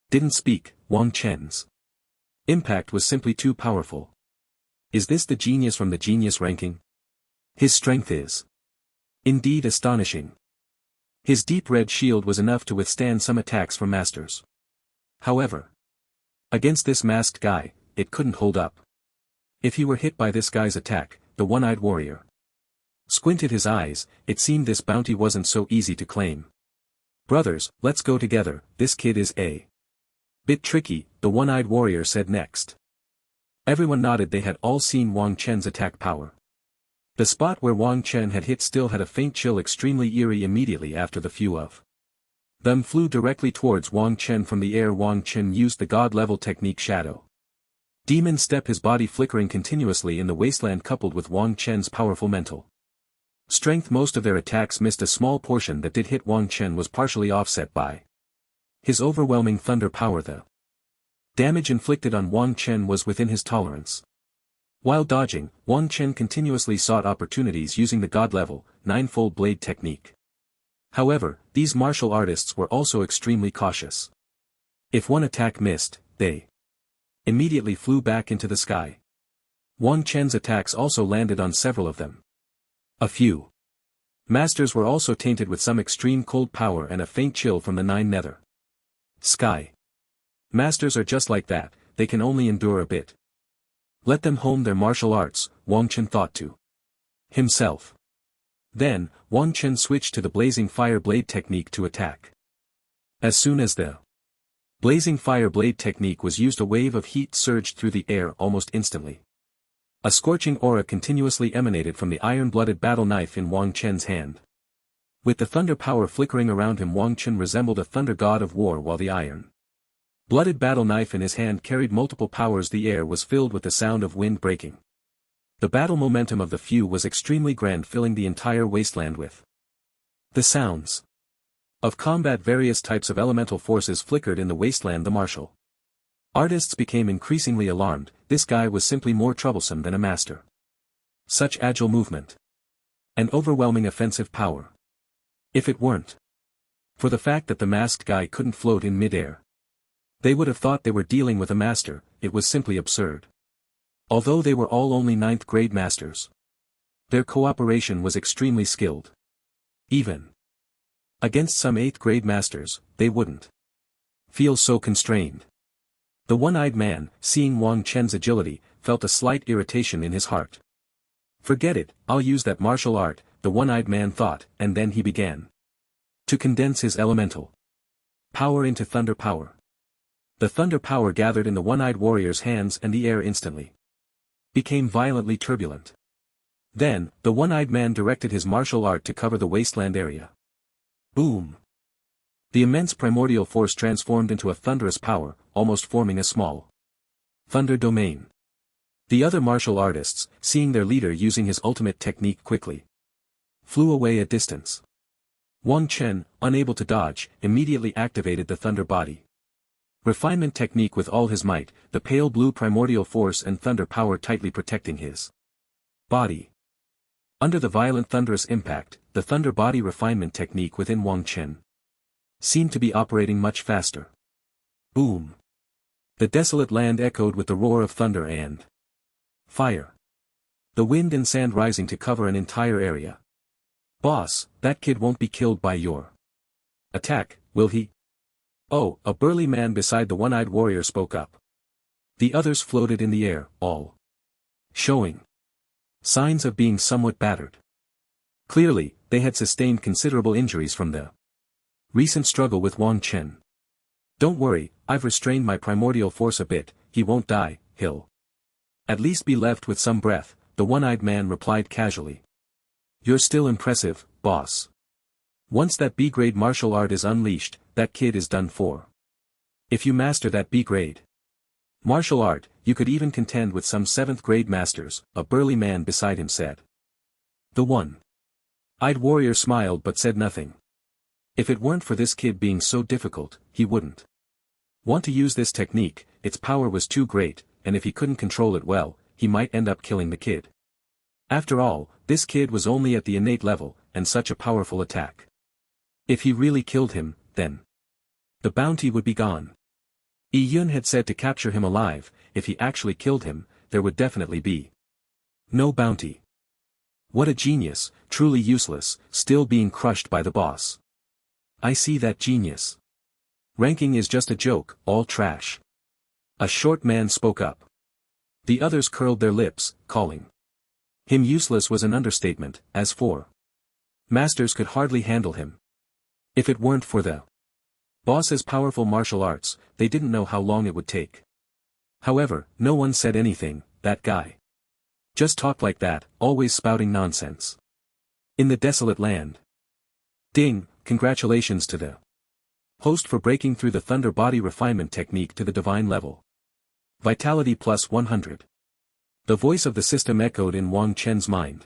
didn't speak. Wang Chen's impact was simply too powerful. Is this the genius from the genius ranking? His strength is indeed astonishing. His deep red shield was enough to withstand some attacks from masters. However, against this masked guy, it couldn't hold up. If he were hit by this guy's attack, the one-eyed warrior squinted his eyes. It seemed this bounty wasn't so easy to claim. Brothers, let's go together, this kid is a bit tricky, the one-eyed warrior said next. Everyone nodded. They had all seen Wang Chen's attack power. The spot where Wang Chen had hit still had a faint chill, extremely eerie. Immediately after, the few of them flew directly towards Wang Chen from the air. Wang Chen used the god-level technique Shadow Demon Step, his body flickering continuously in the wasteland, coupled with Wang Chen's powerful mental strength. Most of their attacks missed. A small portion that did hit Wang Chen was partially offset by his overwhelming thunder power. The damage inflicted on Wang Chen was within his tolerance. While dodging, Wang Chen continuously sought opportunities using the god-level, 9-fold blade technique. However, these martial artists were also extremely cautious. If one attack missed, they immediately flew back into the sky. Wang Chen's attacks also landed on several of them. A few masters were also tainted with some extreme cold power and a faint chill from the 9 nether sky. Masters are just like that, they can only endure a bit. Let them hone their martial arts, Wang Chen thought to himself. Then, Wang Chen switched to the blazing fire blade technique to attack. As soon as the blazing fire blade technique was used, a wave of heat surged through the air almost instantly. A scorching aura continuously emanated from the iron-blooded battle knife in Wang Chen's hand. With the thunder power flickering around him, Wang Chen resembled a thunder god of war, while the iron-blooded battle knife in his hand carried multiple powers. The air was filled with the sound of wind breaking. The battle momentum of the few was extremely grand, filling the entire wasteland with the sounds of combat. Various types of elemental forces flickered in the wasteland. The martial artists became increasingly alarmed. This guy was simply more troublesome than a master. Such agile movement. An overwhelming offensive power. If it weren't for the fact that the masked guy couldn't float in midair, they would have thought they were dealing with a master. It was simply absurd. Although they were all only 9th grade masters, their cooperation was extremely skilled. Even against some 8th grade masters, they wouldn't feel so constrained. The one-eyed man, seeing Wang Chen's agility, felt a slight irritation in his heart. Forget it, I'll use that martial art, the one-eyed man thought, and then he began to condense his elemental power into thunder power. The thunder power gathered in the one-eyed warrior's hands, and the air instantly became violently turbulent. Then, the one-eyed man directed his martial art to cover the wasteland area. Boom! The immense primordial force transformed into a thunderous power, almost forming a small thunder domain. The other martial artists, seeing their leader using his ultimate technique, quickly flew away a distance. Wang Chen, unable to dodge, immediately activated the thunder body refinement technique with all his might, the pale blue primordial force and thunder power tightly protecting his body. Under the violent thunderous impact, the thunder body refinement technique within Wang Chen seemed to be operating much faster. Boom! The desolate land echoed with the roar of thunder and fire. The wind and sand rising to cover an entire area. Boss, that kid won't be killed by your attack, will he? Oh, a burly man beside the one-eyed warrior spoke up. The others floated in the air, all showing signs of being somewhat battered. Clearly, they had sustained considerable injuries from the recent struggle with Wang Chen. Don't worry, I've restrained my primordial force a bit. He won't die, he'll at least be left with some breath, the one-eyed man replied casually. You're still impressive, boss. Once that B-grade martial art is unleashed, that kid is done for. If you master that B-grade martial art, you could even contend with some 7th grade masters, a burly man beside him said. The one-eyed warrior smiled but said nothing. If it weren't for this kid being so difficult, he wouldn't want to use this technique. Its power was too great, and if he couldn't control it well, he might end up killing the kid. After all, this kid was only at the innate level, and such a powerful attack. If he really killed him, then the bounty would be gone. Yun had said to capture him alive. If he actually killed him, there would definitely be no bounty. What a genius, truly useless, still being crushed by the boss. I see that genius. Ranking is just a joke, all trash. A short man spoke up. The others curled their lips, calling him useless was an understatement. As for masters could hardly handle him. If it weren't for the boss's powerful martial arts, they didn't know how long it would take. However, no one said anything. That guy just talked like that, always spouting nonsense. In the desolate land. Ding, congratulations to the host for breaking through the thunder body refinement technique to the divine level. Vitality plus 100. The voice of the system echoed in Wang Chen's mind.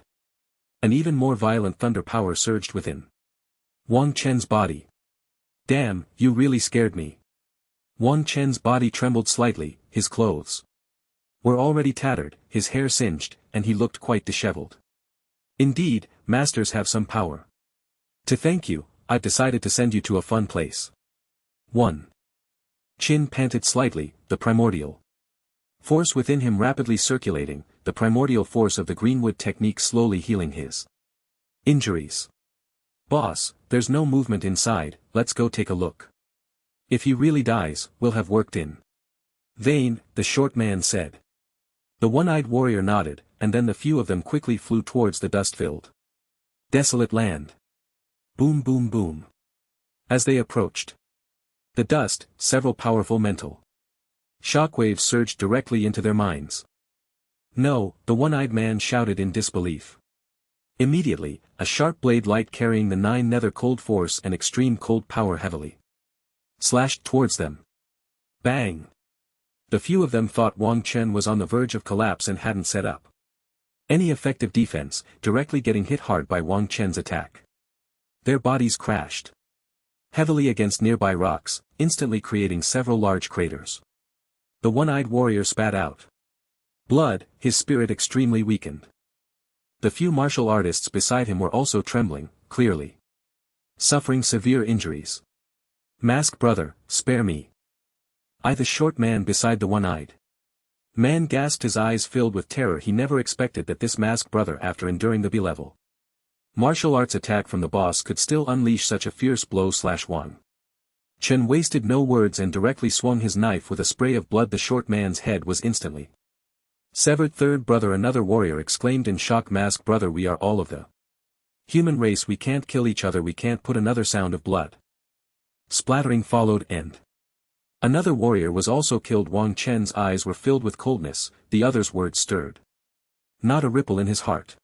An even more violent thunder power surged within Wang Chen's body. Damn, you really scared me. Wang Chen's body trembled slightly, his clothes were already tattered, his hair singed, and he looked quite disheveled. Indeed, masters have some power. To thank you, I've decided to send you to a fun place. 1. Chin panted slightly, the primordial force within him rapidly circulating, the primordial force of the greenwood technique slowly healing his injuries. Boss, there's no movement inside, let's go take a look. If he really dies, we'll have worked in vain, the short man said. The one-eyed warrior nodded, and then the few of them quickly flew towards the dust-filled Desolate land. Boom boom boom. As they approached the dust, several powerful mental shockwaves surged directly into their minds. No, the one-eyed man shouted in disbelief. Immediately, a sharp blade light carrying the 9 nether cold force and extreme cold power heavily slashed towards them. Bang! The few of them thought Wang Chen was on the verge of collapse and hadn't set up any effective defense, directly getting hit hard by Wang Chen's attack. Their bodies crashed heavily against nearby rocks, instantly creating several large craters. The one-eyed warrior spat out blood, his spirit extremely weakened. The few martial artists beside him were also trembling, clearly suffering severe injuries. Mask brother, spare me. The short man beside the one-eyed man gasped, his eyes filled with terror. He never expected that this masked brother, after enduring the B-level martial arts attack from the boss, could still unleash such a fierce blow. Wang Chen wasted no words and directly swung his knife with a spray of blood. The short man's head was instantly severed. Third brother, another warrior exclaimed in shock. Mask brother, we are all of the human race, we can't kill each other, we can't put. Another sound of blood splattering followed, and another warrior was also killed. Wang Chen's eyes were filled with coldness, the other's words stirred not a ripple in his heart.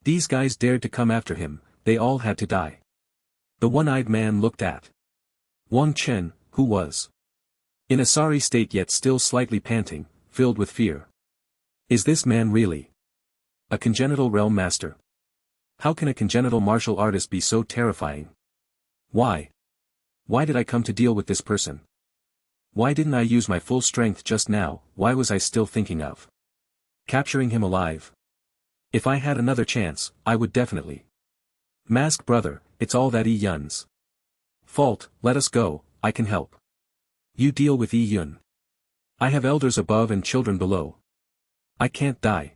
These guys dared to come after him, they all had to die. The one-eyed man looked at Wang Chen, who was in a sorry state yet still slightly panting, filled with fear. Is this man really a congenital realm master? How can a congenital martial artist be so terrifying? Why? Why did I come to deal with this person? Why didn't I use my full strength just now? Why was I still thinking of capturing him alive? If I had another chance, I would definitely. Mask brother, it's all that Yi Yun's fault. Let us go, I can help. You deal with Yi Yun. I have elders above and children below. I can't die.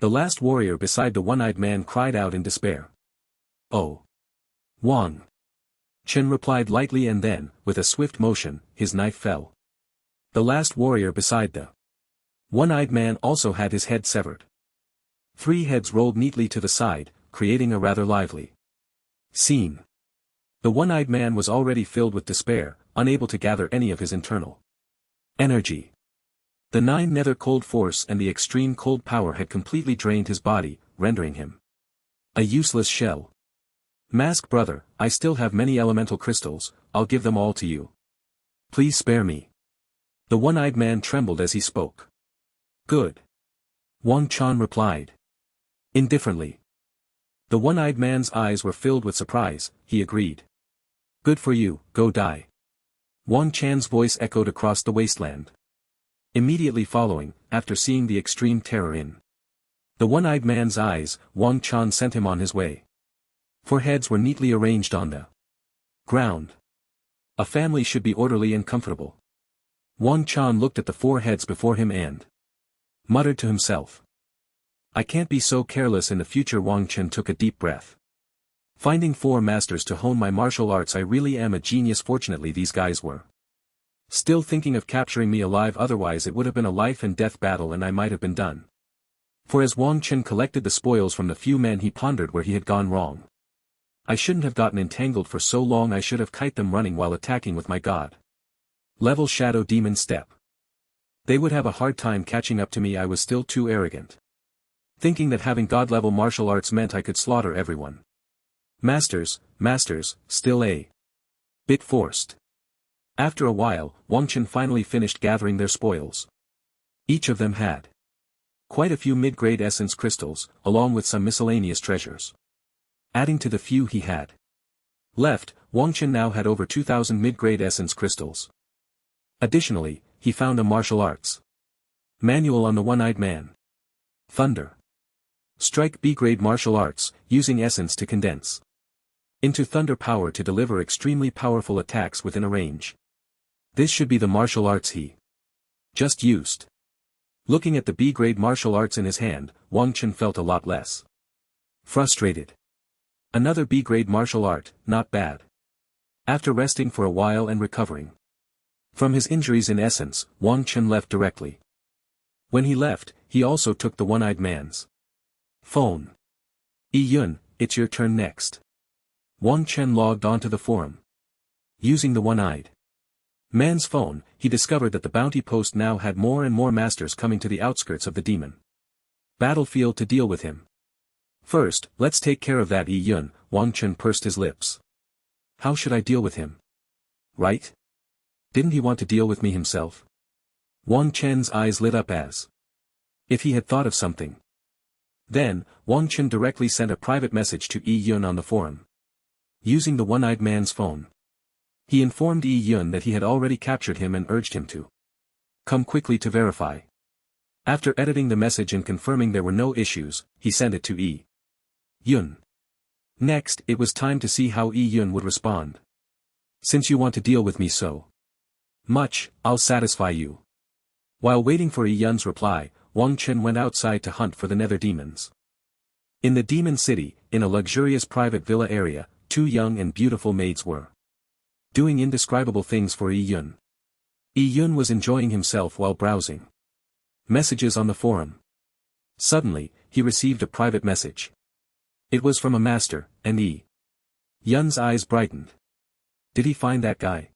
The last warrior beside the one-eyed man cried out in despair. Oh. Wang Chen replied lightly, and then, with a swift motion, his knife fell. The last warrior beside the one-eyed man also had his head severed. 3 heads rolled neatly to the side, creating a rather lively scene. The one-eyed man was already filled with despair, unable to gather any of his internal energy. The 9 nether cold force and the extreme cold power had completely drained his body, rendering him a useless shell. Mask brother, I still have many elemental crystals, I'll give them all to you. Please spare me. The one-eyed man trembled as he spoke. Good. Wang Chen replied indifferently. The one-eyed man's eyes were filled with surprise, he agreed. Good for you, go die. Wang Chen's voice echoed across the wasteland. Immediately following, after seeing the extreme terror in the one-eyed man's eyes, Wang Chen sent him on his way. 4 heads were neatly arranged on the ground. A family should be orderly and comfortable. Wang Chen looked at the 4 heads before him and muttered to himself. I can't be so careless in the future. Wang Chen took a deep breath. Finding 4 masters to hone my martial arts, I really am a genius. Fortunately these guys were still thinking of capturing me alive, otherwise it would have been a life and death battle and I might have been done. For as Wang Chen collected the spoils from the few men, he pondered where he had gone wrong. I shouldn't have gotten entangled for so long. I should have kite them running while attacking with my god level shadow demon step. They would have a hard time catching up to me. I was still too arrogant, thinking that having god level martial arts meant I could slaughter everyone. Masters, still a bit forced. After a while, Wang Chen finally finished gathering their spoils. Each of them had quite a few mid-grade essence crystals, along with some miscellaneous treasures. Adding to the few he had left, Wang Chen now had over 2,000 mid-grade essence crystals. Additionally, he found a martial arts manual on the one-eyed man. Thunder Strike B-grade martial arts, using essence to condense into thunder power to deliver extremely powerful attacks within a range. This should be the martial arts he just used. Looking at the B-grade martial arts in his hand, Wang Chen felt a lot less frustrated. Another B-grade martial art, not bad. After resting for a while and recovering from his injuries in essence, Wang Chen left directly. When he left, he also took the one-eyed man's phone. Yi Yun, it's your turn next. Wang Chen logged onto the forum. Using the one-eyed man's phone, he discovered that the bounty post now had more and more masters coming to the outskirts of the demon battlefield to deal with him. First, let's take care of that Yi Yun. Wang Chen pursed his lips. How should I deal with him? Right? Didn't he want to deal with me himself? Wang Chen's eyes lit up as if he had thought of something. Then, Wang Chen directly sent a private message to Yi Yun on the forum. Using the one-eyed man's phone, he informed Yi Yun that he had already captured him and urged him to come quickly to verify. After editing the message and confirming there were no issues, he sent it to Yi Yun. Next, it was time to see how Yi Yun would respond. Since you want to deal with me so much, I'll satisfy you. While waiting for Yi Yun's reply, Wang Chen went outside to hunt for the nether demons. In the demon city, in a luxurious private villa area, 2 young and beautiful maids were doing indescribable things for Yi Yun. Yi Yun was enjoying himself while browsing messages on the forum. Suddenly, he received a private message. It was from a master, and Yi Yun's eyes brightened. Did he find that guy?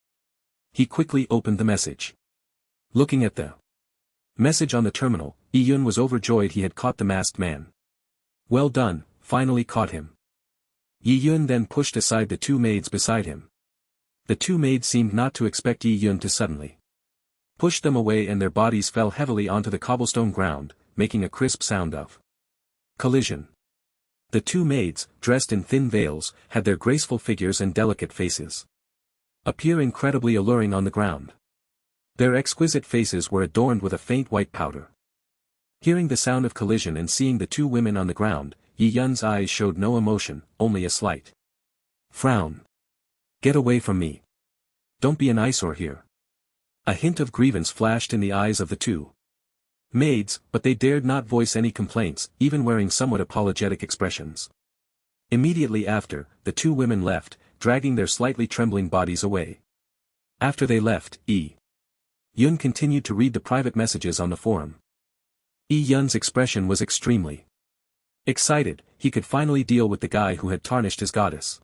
He quickly opened the message. Looking at the message on the terminal, Yi Yun was overjoyed he had caught the masked man. Well done, finally caught him. Yi Yun then pushed aside the 2 maids beside him. The 2 maids seemed not to expect Yi Yun to suddenly push them away, and their bodies fell heavily onto the cobblestone ground, making a crisp sound of collision. The 2 maids, dressed in thin veils, had their graceful figures and delicate faces appear incredibly alluring on the ground. Their exquisite faces were adorned with a faint white powder. Hearing the sound of collision and seeing the 2 women on the ground, Yi Yun's eyes showed no emotion, only a slight frown. Get away from me. Don't be an eyesore here. A hint of grievance flashed in the eyes of the 2 maids, but they dared not voice any complaints, even wearing somewhat apologetic expressions. Immediately after, the 2 women left, dragging their slightly trembling bodies away. After they left, Yi Yun continued to read the private messages on the forum. Yi Yun's expression was extremely excited. He could finally deal with the guy who had tarnished his goddess.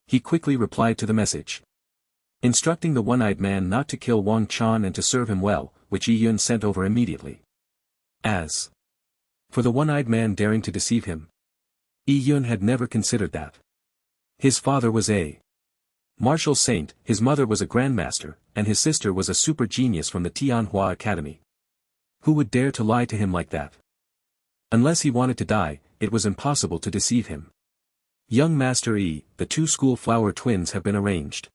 He quickly replied to the message, instructing the one-eyed man not to kill Wang Chan and to serve him well, which Yi Yun sent over immediately. As for the one-eyed man daring to deceive him, Yi Yun had never considered that. His father was a martial saint, his mother was a grandmaster, and his sister was a super genius from the Tianhua Academy. Who would dare to lie to him like that? Unless he wanted to die, it was impossible to deceive him. Young Master Yi, the 2 school flower twins have been arranged.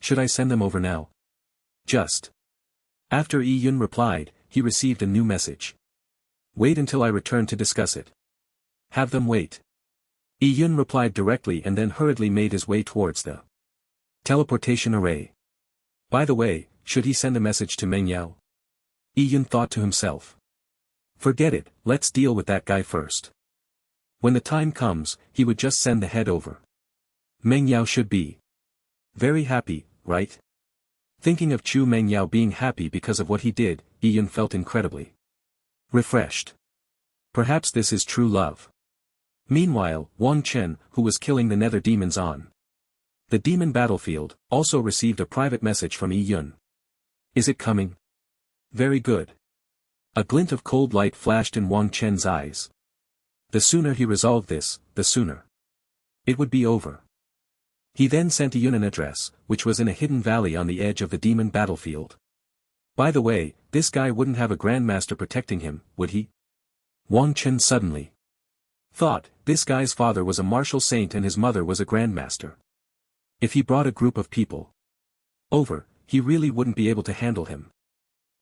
Should I send them over now? Just after Yi Yun replied, he received a new message. Wait until I return to discuss it. Have them wait. Yi Yun replied directly and then hurriedly made his way towards the teleportation array. By the way, should he send a message to Meng Yao? Yi Yun thought to himself. Forget it, let's deal with that guy first. When the time comes, he would just send the head over. Meng Yao should be very happy, right? Thinking of Chu Meng Yao being happy because of what he did, Yi Yun felt incredibly refreshed. Perhaps this is true love. Meanwhile, Wang Chen, who was killing the nether demons on the demon battlefield, also received a private message from Yi Yun. Is it coming? Very good. A glint of cold light flashed in Wang Chen's eyes. The sooner he resolved this, the sooner it would be over. He then sent Yi Yun an address, which was in a hidden valley on the edge of the demon battlefield. By the way, this guy wouldn't have a grandmaster protecting him, would he? Wang Chen suddenly thought, this guy's father was a martial saint and his mother was a grandmaster. If he brought a group of people over, he really wouldn't be able to handle him.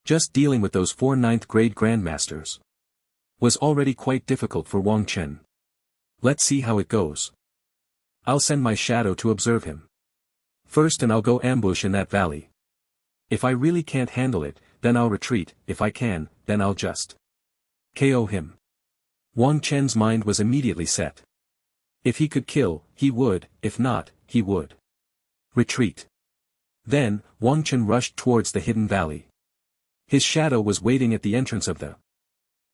Just dealing with those 4 ninth-grade grandmasters was already quite difficult for Wang Chen. Let's see how it goes. I'll send my shadow to observe him first and I'll go ambush in that valley. If I really can't handle it, then I'll retreat, if I can, then I'll just KO him. Wang Chen's mind was immediately set. If he could kill, he would, if not, he would retreat. Then, Wang Chen rushed towards the hidden valley. His shadow was waiting at the entrance of the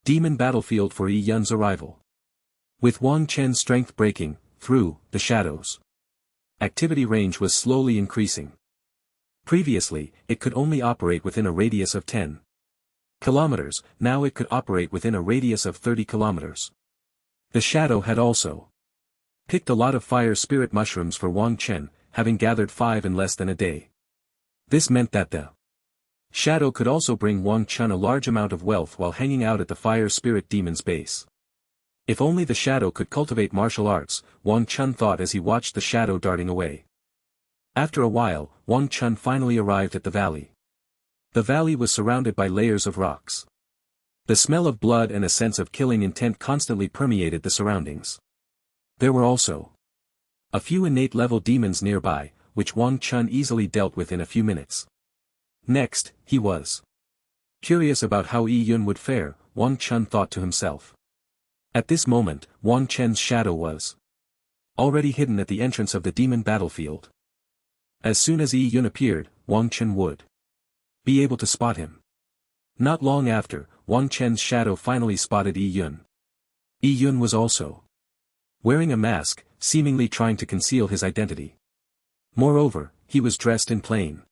demon battlefield for Yi Yun's arrival. With Wang Chen's strength breaking through the shadows. Activity range was slowly increasing. Previously, it could only operate within a radius of 10 kilometers, now it could operate within a radius of 30 kilometers. The shadow had also picked a lot of fire spirit mushrooms for Wang Chen, having gathered 5 in less than a day. This meant that the shadow could also bring Wang Chen a large amount of wealth while hanging out at the fire spirit demon's base. If only the shadow could cultivate martial arts, Wang Chen thought as he watched the shadow darting away. After a while, Wang Chen finally arrived at the valley. The valley was surrounded by layers of rocks. The smell of blood and a sense of killing intent constantly permeated the surroundings. There were also a few innate level demons nearby, which Wang Chen easily dealt with in a few minutes. Next, he was curious about how Yi Yun would fare, Wang Chen thought to himself. At this moment, Wang Chen's shadow was already hidden at the entrance of the demon battlefield. As soon as Yi Yun appeared, Wang Chen would be able to spot him. Not long after, Wang Chen's shadow finally spotted Yi Yun. Yi Yun was also wearing a mask, seemingly trying to conceal his identity. Moreover, he was dressed in plain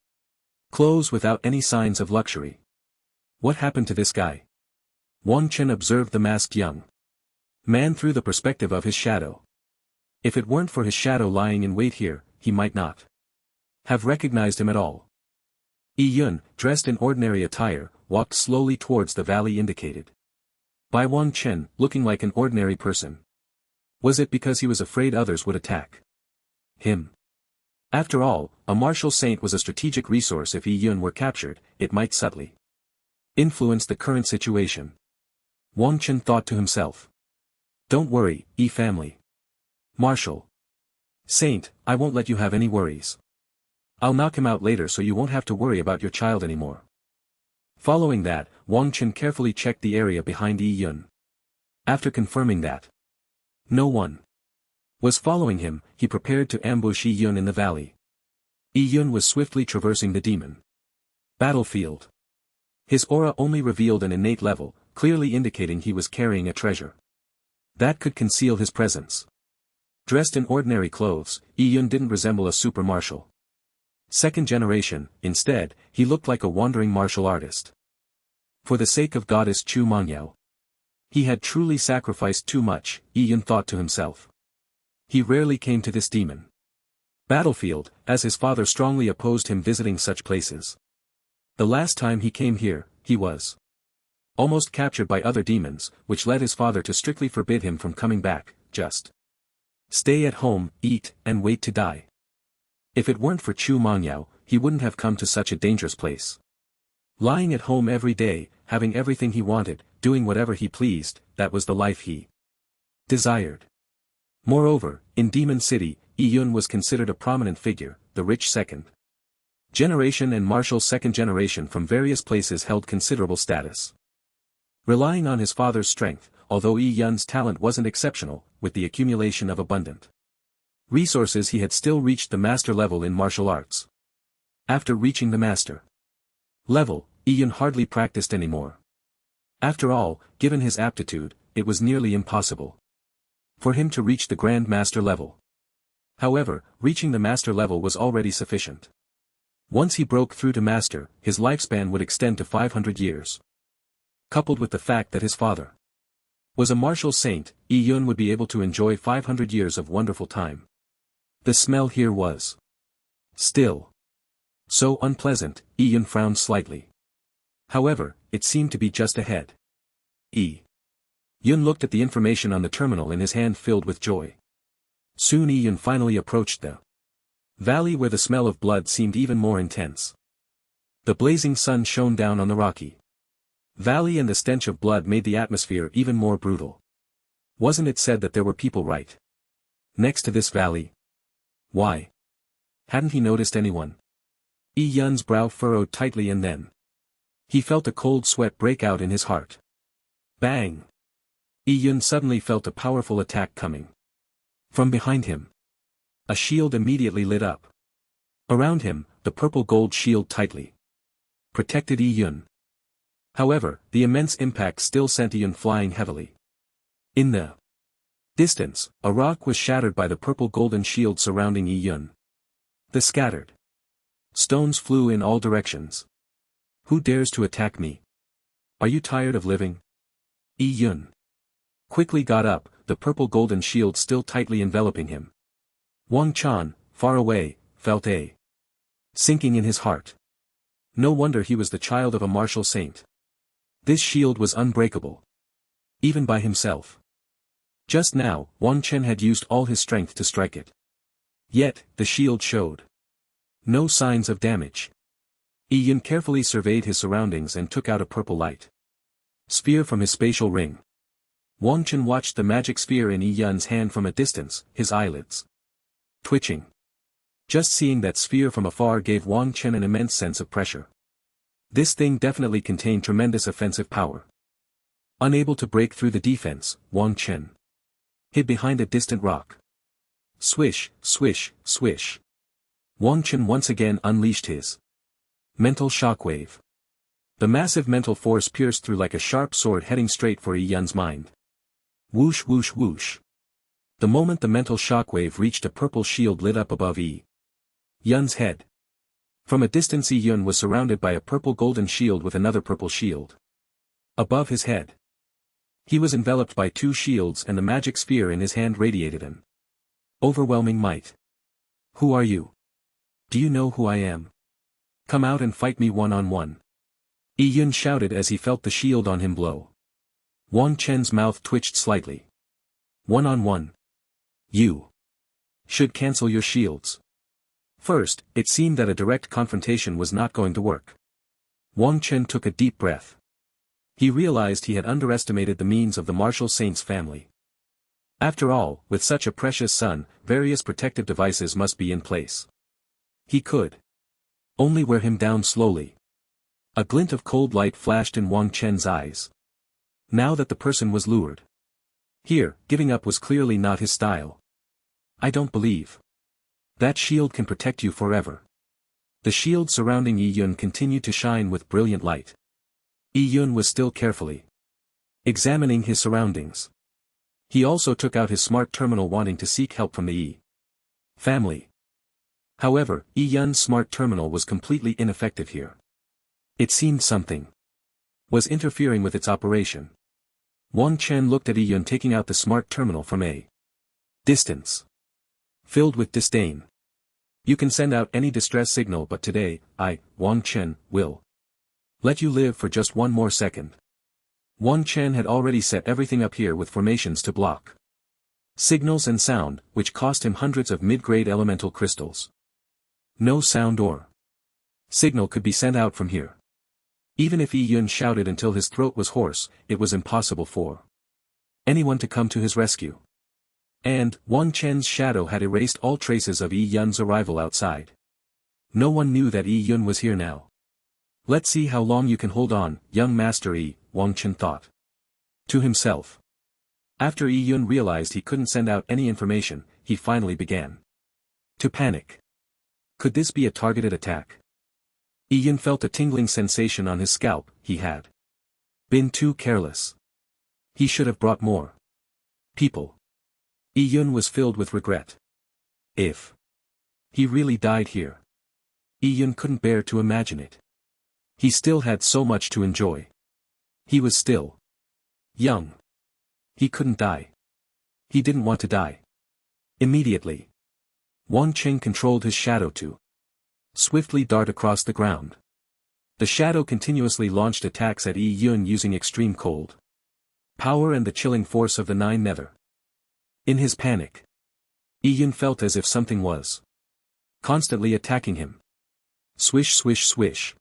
clothes without any signs of luxury. What happened to this guy? Wang Chen observed the masked young man through the perspective of his shadow. If it weren't for his shadow lying in wait here, he might not have recognized him at all. Yi Yun, dressed in ordinary attire, walked slowly towards the valley indicated by Wang Chen, looking like an ordinary person. Was it because he was afraid others would attack him? After all, a martial saint was a strategic resource. If Yi Yun were captured, it might subtly influence the current situation. Wang Chen thought to himself. Don't worry, Yi family. Martial saint, I won't let you have any worries. I'll knock him out later so you won't have to worry about your child anymore. Following that, Wang Chen carefully checked the area behind Yi Yun. After confirming that no one was following him, he prepared to ambush Yi Yun in the valley. Yi Yun was swiftly traversing the demon battlefield. His aura only revealed an innate level, clearly indicating he was carrying a treasure that could conceal his presence. Dressed in ordinary clothes, Yi Yun didn't resemble a super martial second generation. Instead, he looked like a wandering martial artist. For the sake of goddess Chu Mangyao, he had truly sacrificed too much, Yi Yun thought to himself. He rarely came to this demon battlefield, as his father strongly opposed him visiting such places. The last time he came here, he was almost captured by other demons, which led his father to strictly forbid him from coming back. Just stay at home, eat, and wait to die. If it weren't for Chu Mangyao, he wouldn't have come to such a dangerous place. Lying at home every day, having everything he wanted, doing whatever he pleased, that was the life he desired. Moreover, in Demon City, Yi Yun was considered a prominent figure. The rich second generation and martial second generation from various places held considerable status. Relying on his father's strength, although Yi Yun's talent wasn't exceptional, with the accumulation of abundant resources he had still reached the master level in martial arts. After reaching the master level, Yi Yun hardly practiced anymore. After all, given his aptitude, it was nearly impossible for him to reach the Grand Master level. However, reaching the Master level was already sufficient. Once he broke through to Master, his lifespan would extend to 500 years. Coupled with the fact that his father was a martial saint, Yi Yun would be able to enjoy 500 years of wonderful time. The smell here was still so unpleasant. Yi Yun frowned slightly. However, it seemed to be just ahead. Yi Yun looked at the information on the terminal in his hand filled with joy. Soon Yi Yun finally approached the valley where the smell of blood seemed even more intense. The blazing sun shone down on the rocky valley and the stench of blood made the atmosphere even more brutal. Wasn't it said that there were people right next to this valley? Why hadn't he noticed anyone? Yi Yun's brow furrowed tightly and then he felt a cold sweat break out in his heart. Bang! Yi Yun suddenly felt a powerful attack coming from behind him. A shield immediately lit up. Around him, the purple gold shield tightly protected Yi Yun. However, the immense impact still sent Yi Yun flying heavily. In the Distance, a rock was shattered by the purple-golden shield surrounding Yi Yun. The scattered stones flew in all directions. Who dares to attack me? Are you tired of living? Yi Yun quickly got up, the purple-golden shield still tightly enveloping him. Wang Chan, far away, felt a sinking in his heart. No wonder he was the child of a martial saint. This shield was unbreakable. Even by himself. Just now, Wang Chen had used all his strength to strike it. Yet, the shield showed no signs of damage. Yi Yun carefully surveyed his surroundings and took out a purple light sphere from his spatial ring. Wang Chen watched the magic sphere in Yi Yun's hand from a distance, his eyelids twitching. Just seeing that sphere from afar gave Wang Chen an immense sense of pressure. This thing definitely contained tremendous offensive power. Unable to break through the defense, Wang Chen hid behind a distant rock. Swish, swish, swish. Wang Chen once again unleashed his mental shockwave. The massive mental force pierced through like a sharp sword heading straight for Yi Yun's mind. Whoosh whoosh whoosh. The moment the mental shockwave reached a purple shield lit up above Yi Yun's head. From a distance Yi Yun was surrounded by a purple golden shield with another purple shield above his head. He was enveloped by two shields and the magic sphere in his hand radiated an overwhelming might. Who are you? Do you know who I am? Come out and fight me one-on-one. Yi Yun shouted as he felt the shield on him blow. Wang Chen's mouth twitched slightly. One-on-one. You should cancel your shields. First, it seemed that a direct confrontation was not going to work. Wang Chen took a deep breath. He realized he had underestimated the means of the martial saint's family. After all, with such a precious son, various protective devices must be in place. He could only wear him down slowly. A glint of cold light flashed in Wang Chen's eyes. Now that the person was lured. Here, giving up was clearly not his style. I don't believe. That shield can protect you forever. The shield surrounding Yi Yun continued to shine with brilliant light. Yi Yun was still carefully examining his surroundings. He also took out his smart terminal wanting to seek help from the Yi family. However, Yi Yun's smart terminal was completely ineffective here. It seemed something was interfering with its operation. Wang Chen looked at Yi Yun taking out the smart terminal from a distance. Filled with disdain. You can send out any distress signal but today, I, Wang Chen, will let you live for just one more second. Wang Chen had already set everything up here with formations to block signals and sound, which cost him hundreds of mid-grade elemental crystals. No sound or signal could be sent out from here. Even if Yi Yun shouted until his throat was hoarse, it was impossible for anyone to come to his rescue. And, Wang Chen's shadow had erased all traces of Yi Yun's arrival outside. No one knew that Yi Yun was here now. Let's see how long you can hold on, young Master Yi, Wang Chen thought to himself. After Yi Yun realized he couldn't send out any information, he finally began to panic. Could this be a targeted attack? Yi Yun felt a tingling sensation on his scalp. He had been too careless. He should have brought more people. Yi Yun was filled with regret. If he really died here, Yi Yun couldn't bear to imagine it. He still had so much to enjoy. He was still young. He couldn't die. He didn't want to die. Immediately, Wang Chen controlled his shadow to swiftly dart across the ground. The shadow continuously launched attacks at Yi Yun using extreme cold power and the chilling force of the nine nether. In his panic, Yi Yun felt as if something was constantly attacking him. Swish swish swish.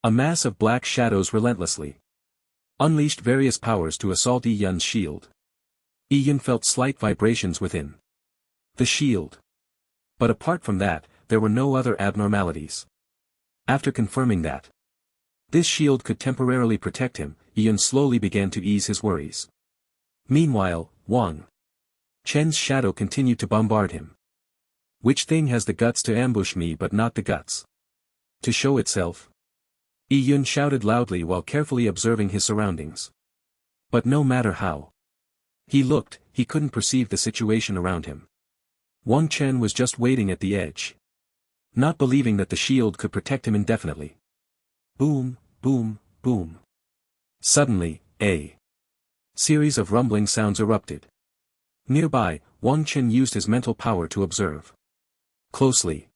A mass of black shadows relentlessly unleashed various powers to assault Yi Yun's shield. Yi Yun felt slight vibrations within the shield. But apart from that, there were no other abnormalities. After confirming that this shield could temporarily protect him, Yi Yun slowly began to ease his worries. Meanwhile, Wang Chen's shadow continued to bombard him. Which thing has the guts to ambush me but not the guts to show itself? Yi Yun shouted loudly while carefully observing his surroundings. But no matter how He looked, he couldn't perceive the situation around him. Wang Chen was just waiting at the edge, not believing that the shield could protect him indefinitely. Boom, boom, boom. Suddenly, a series of rumbling sounds erupted. Nearby, Wang Chen used his mental power to observe closely.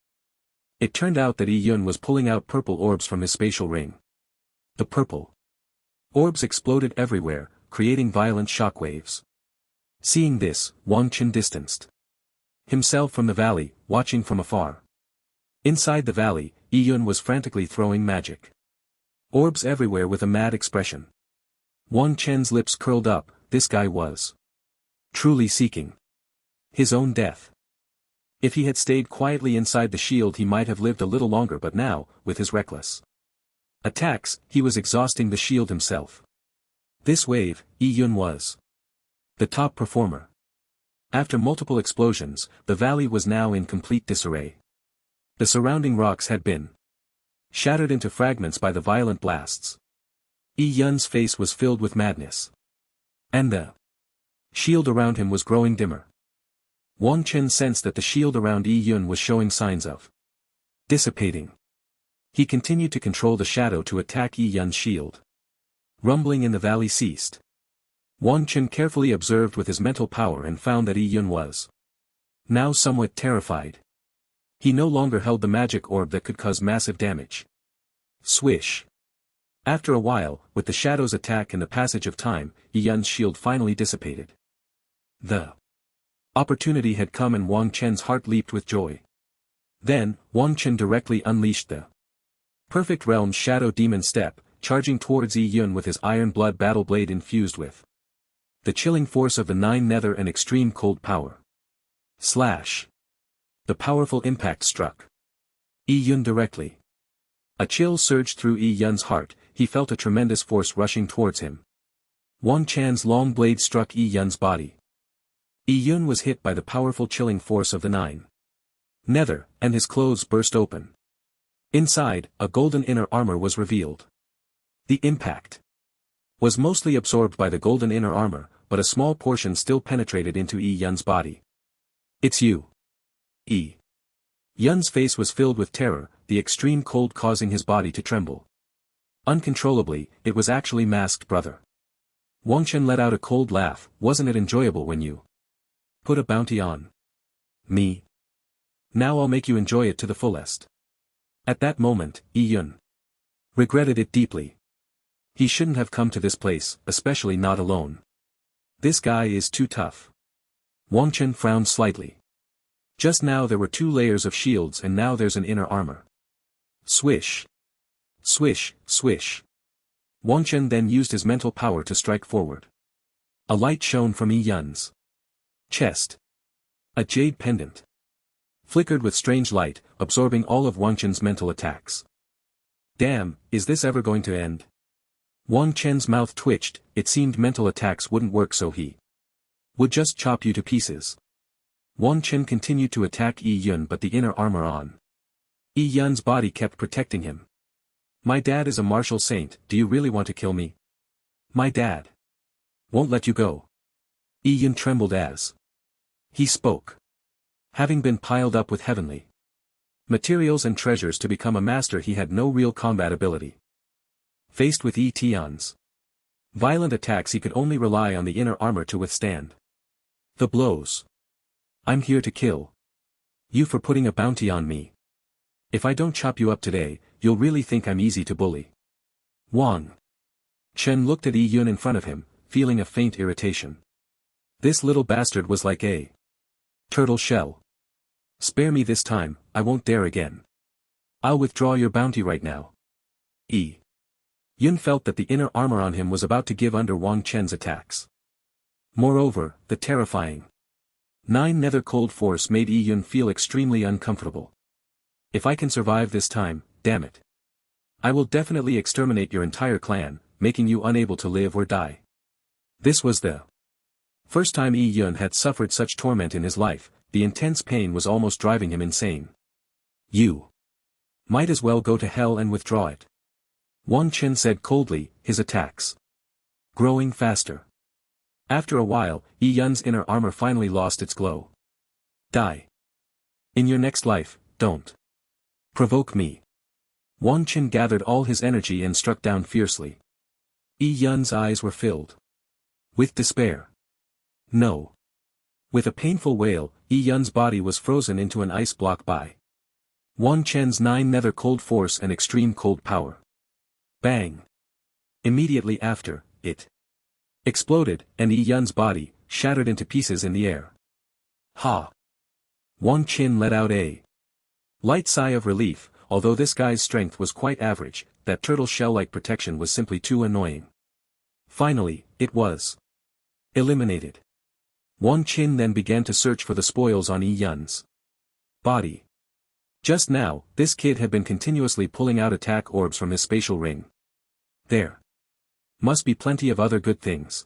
It turned out that Yi Yun was pulling out purple orbs from his spatial ring. The purple orbs exploded everywhere, creating violent shockwaves. Seeing this, Wang Chen distanced himself from the valley, watching from afar. Inside the valley, Yi Yun was frantically throwing magic orbs everywhere with a mad expression. Wang Chen's lips curled up. This guy was truly seeking his own death. If he had stayed quietly inside the shield he might have lived a little longer, but now, with his reckless attacks, he was exhausting the shield himself. This wave, Yi Yun was the top performer. After multiple explosions, the valley was now in complete disarray. The surrounding rocks had been shattered into fragments by the violent blasts. Yi Yun's face was filled with madness. And the shield around him was growing dimmer. Wang Chen sensed that the shield around Yi Yun was showing signs of dissipating. He continued to control the shadow to attack Yi Yun's shield. Rumbling in the valley ceased. Wang Chen carefully observed with his mental power and found that Yi Yun was now somewhat terrified. He no longer held the magic orb that could cause massive damage. Swish. After a while, with the shadow's attack and the passage of time, Yi Yun's shield finally dissipated. The opportunity had come and Wang Chen's heart leaped with joy. Then, Wang Chen directly unleashed the perfect realm's shadow demon step, charging towards Yi Yun with his iron blood battle blade infused with the chilling force of the nine nether and extreme cold power. Slash. The powerful impact struck Yi Yun directly. A chill surged through Yi Yun's heart, he felt a tremendous force rushing towards him. Wang Chan's long blade struck Yi Yun's body. Yi Yun was hit by the powerful chilling force of the nine nether, and his clothes burst open. Inside, a golden inner armor was revealed. The impact was mostly absorbed by the golden inner armor, but a small portion still penetrated into Yi Yun's body. It's you. Yi Yun's face was filled with terror, the extreme cold causing his body to tremble. Uncontrollably, it was actually masked brother. Wang Chen let out a cold laugh. Wasn't it enjoyable when you put a bounty on me? Now I'll make you enjoy it to the fullest. At that moment, Yi Yun regretted it deeply. He shouldn't have come to this place, especially not alone. This guy is too tough. Wang Chen frowned slightly. Just now there were 2 layers of shields and now there's an inner armor. Swish. Swish, swish. Wang Chen then used his mental power to strike forward. A light shone from Yi Yun's chest. A jade pendant flickered with strange light, absorbing all of Wang Chen's mental attacks. Damn, is this ever going to end? Wang Chen's mouth twitched, it seemed mental attacks wouldn't work so he would just chop you to pieces. Wang Chen continued to attack Yi Yun but the inner armor on Yi Yun's body kept protecting him. My dad is a martial saint, do you really want to kill me? My dad won't let you go. Yi Yun trembled as he spoke. Having been piled up with heavenly materials and treasures to become a master, he had no real combat ability. Faced with Yi Tian's violent attacks, he could only rely on the inner armor to withstand the blows. I'm here to kill you for putting a bounty on me. If I don't chop you up today, you'll really think I'm easy to bully. Wang Chen looked at Yi Yun in front of him, feeling a faint irritation. This little bastard was like a turtle shell. Spare me this time, I won't dare again. I'll withdraw your bounty right now. Yi Yun felt that the inner armor on him was about to give under Wang Chen's attacks. Moreover, the terrifying 9 nether cold force made Yi Yun feel extremely uncomfortable. If I can survive this time, damn it, I will definitely exterminate your entire clan, making you unable to live or die. This was the first time Yi Yun had suffered such torment in his life. The intense pain was almost driving him insane. You might as well go to hell and withdraw it. Wang Chen said coldly, his attacks growing faster. After a while, Yi Yun's inner armor finally lost its glow. Die. In your next life, don't provoke me. Wang Qin gathered all his energy and struck down fiercely. Yi Yun's eyes were filled with despair. No. With a painful wail, Yi Yun's body was frozen into an ice block by Wang Chen's 9 nether cold force and extreme cold power. Bang. Immediately after, it exploded, and Yi Yun's body, shattered into pieces in the air. Ha! Wang Qin let out a light sigh of relief. Although this guy's strength was quite average, that turtle shell-like protection was simply too annoying. Finally, it was eliminated. Wang Qin then began to search for the spoils on Yi Yun's body. Just now, this kid had been continuously pulling out attack orbs from his spatial ring. There must be plenty of other good things.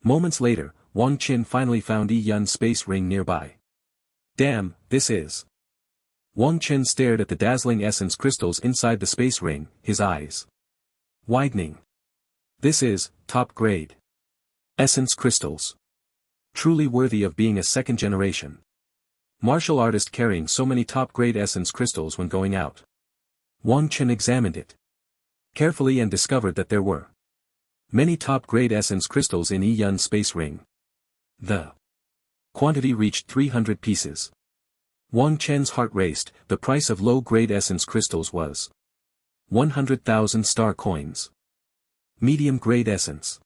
Moments later, Wang Qin finally found Yi Yun's space ring nearby. Damn, this is... Wang Qin stared at the dazzling essence crystals inside the space ring, his eyes widening. This is, top grade essence crystals. Truly worthy of being a second generation martial artist carrying so many top grade essence crystals when going out. Wang Qin examined it carefully and discovered that there were many top grade essence crystals in Yi Yun's space ring. The quantity reached 300 pieces. Wang Chen's heart raced. The price of low-grade essence crystals was 100,000 star coins. Medium-grade essence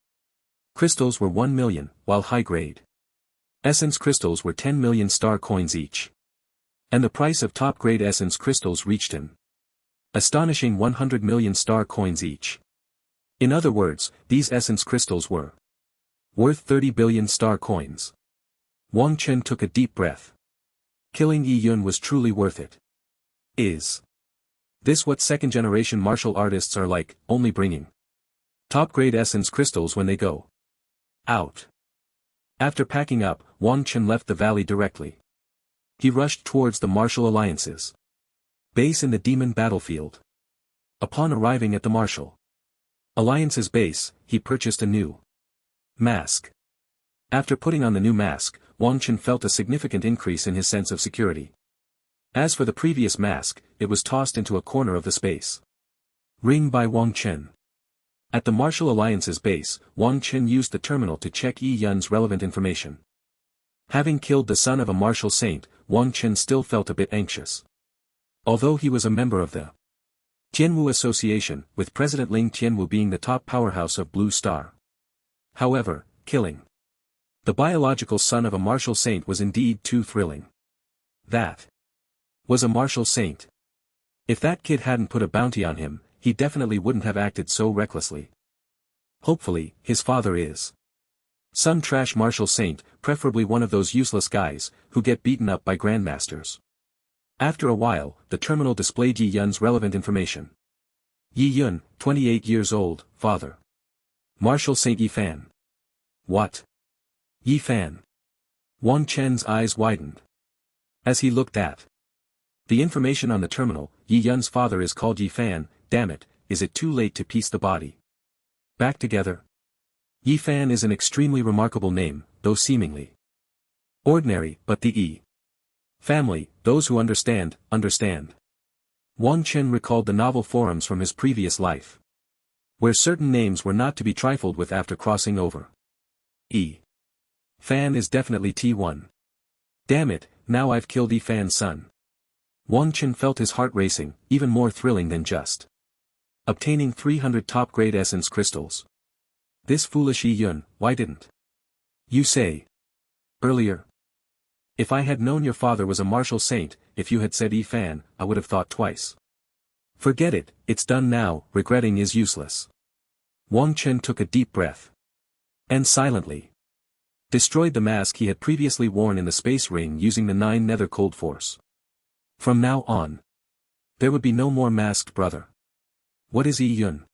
crystals were 1 million, while high-grade essence crystals were 10 million star coins each. And the price of top-grade essence crystals reached an astonishing 100 million star coins each. In other words, these essence crystals were worth 30 billion star coins. Wang Chen took a deep breath. Killing Yi Yun was truly worth it. Is this what second-generation martial artists are like, only bringing top-grade essence crystals when they go out? After packing up, Wang Chen left the valley directly. He rushed towards the Martial Alliance's base in the demon battlefield. Upon arriving at the Martial Alliance's base, he purchased a new mask. After putting on the new mask, Wang Chen felt a significant increase in his sense of security. As for the previous mask, it was tossed into a corner of the space ring by Wang Chen. At the Martial Alliance's base, Wang Chen used the terminal to check Yi Yun's relevant information. Having killed the son of a martial saint, Wang Chen still felt a bit anxious. Although he was a member of the Tianwu Association, with President Ling Tianwu being the top powerhouse of Blue Star. However, killing the biological son of a martial saint was indeed too thrilling. That was a martial saint. If that kid hadn't put a bounty on him, he definitely wouldn't have acted so recklessly. Hopefully, his father is some trash martial saint, preferably one of those useless guys, who get beaten up by grandmasters. After a while, the terminal displayed Yi Yun's relevant information. Yi Yun, 28 years old, father. Martial Saint Yi Fan. What? Yi Fan. Wang Chen's eyes widened. As he looked at the information on the terminal, Yi Yun's father is called Yi Fan. Damn it, is it too late to piece the body back together? Yi Fan is an extremely remarkable name, though seemingly ordinary, but the Yi family, those who understand, understand. Wang Chen recalled the novel forums from his previous life, where certain names were not to be trifled with after crossing over. Yi Fan is definitely T1. Damn it, now I've killed Yi Fan's son. Wang Chen felt his heart racing, even more thrilling than just obtaining 300 top-grade essence crystals. This foolish Yi Yun, why didn't you say earlier? If I had known your father was a martial saint, if you had said Yi Fan, I would have thought twice. Forget it, it's done now, regretting is useless. Wang Chen took a deep breath. And silently destroyed the mask he had previously worn in the space ring using the 9 nether cold force. From now on, there would be no more masked brother. What is Yi Yun?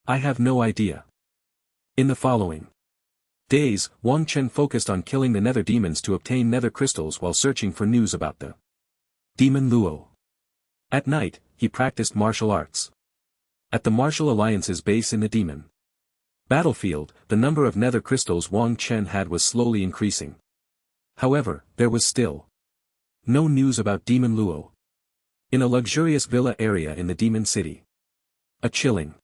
I have no idea. In the following days, Wang Chen focused on killing the nether demons to obtain nether crystals while searching for news about the demon Luo. At night, he practiced martial arts at the Martial Alliance's base in the demon battlefield, the number of nether crystals Wang Chen had was slowly increasing. However, there was still no news about Demon Luo. In a luxurious villa area in the Demon City, a chilling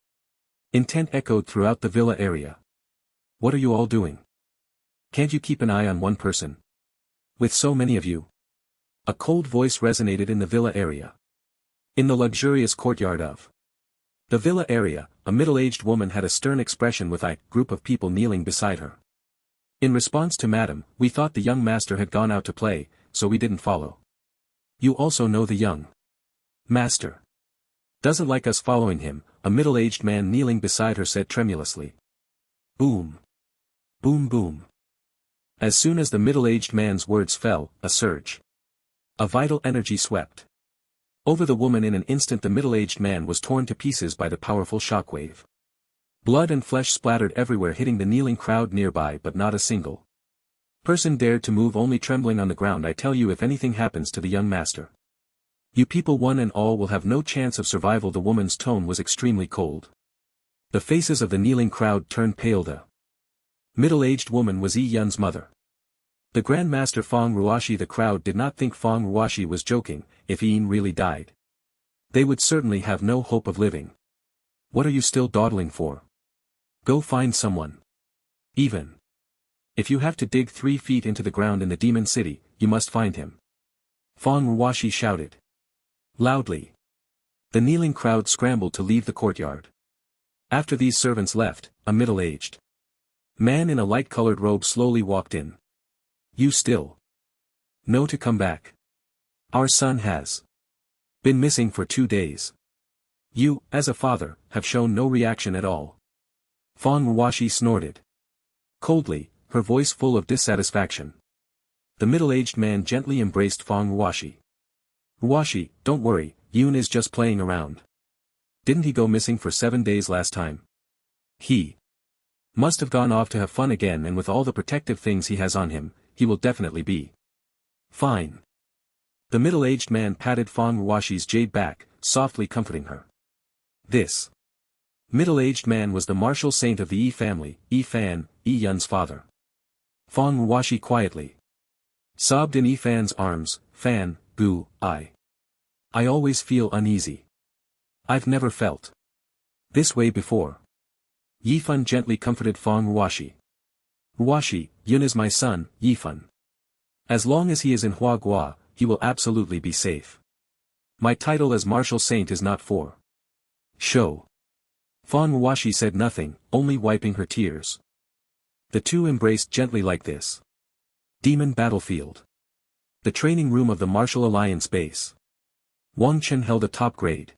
intent echoed throughout the villa area. What are you all doing? Can't you keep an eye on one person? With so many of you? A cold voice resonated in the villa area. In the luxurious courtyard of the villa area, a middle-aged woman had a stern expression with a group of people kneeling beside her. In response to Madam, we thought the young master had gone out to play, so we didn't follow. You also know the young master doesn't like us following him, a middle-aged man kneeling beside her said tremulously. Boom. Boom boom. As soon as the middle-aged man's words fell, a surge of vital energy swept over the woman. In an instant the middle-aged man was torn to pieces by the powerful shockwave. Blood and flesh splattered everywhere, hitting the kneeling crowd nearby, but not a single person dared to move, only trembling on the ground. I tell you, if anything happens to the young master, you people one and all will have no chance of survival. The woman's tone was extremely cold. The faces of the kneeling crowd turned pale. The middle-aged woman was Yi Yun's mother, the Grand Master Feng Ruoshi. The crowd did not think Feng Ruoshi was joking. If Yin really died, they would certainly have no hope of living. What are you still dawdling for? Go find someone. Even if you have to dig 3 feet into the ground in the Demon City, you must find him. Feng Ruoshi shouted loudly. The kneeling crowd scrambled to leave the courtyard. After these servants left, a middle-aged man in a light-colored robe slowly walked in. You still know to come back? Our son has been missing for 2 days. You, as a father, have shown no reaction at all. Feng Ruoshi snorted coldly, her voice full of dissatisfaction. The middle-aged man gently embraced Feng Ruoshi. Ruoshi, don't worry, Yun is just playing around. Didn't he go missing for 7 days last time? He must have gone off to have fun again, and with all the protective things he has on him, he will definitely be fine. The middle-aged man patted Feng Ruoshi's jade back, softly comforting her. This middle-aged man was the martial saint of the Yi family, Yi Fan, Yi Yun's father. Feng Ruoshi quietly sobbed in Yi Fan's arms. Fan, Gu, I always feel uneasy. I've never felt this way before. Yi Fan gently comforted Feng Ruoshi. Ruoshi, Yun is my son, Yi Fan. As long as he is in Hua Gua, he will absolutely be safe. My title as martial saint is not for show. Feng Ruoshi said nothing, only wiping her tears. The two embraced gently like this. Demon Battlefield. The training room of the Martial Alliance base. Wang Chen held a top-grade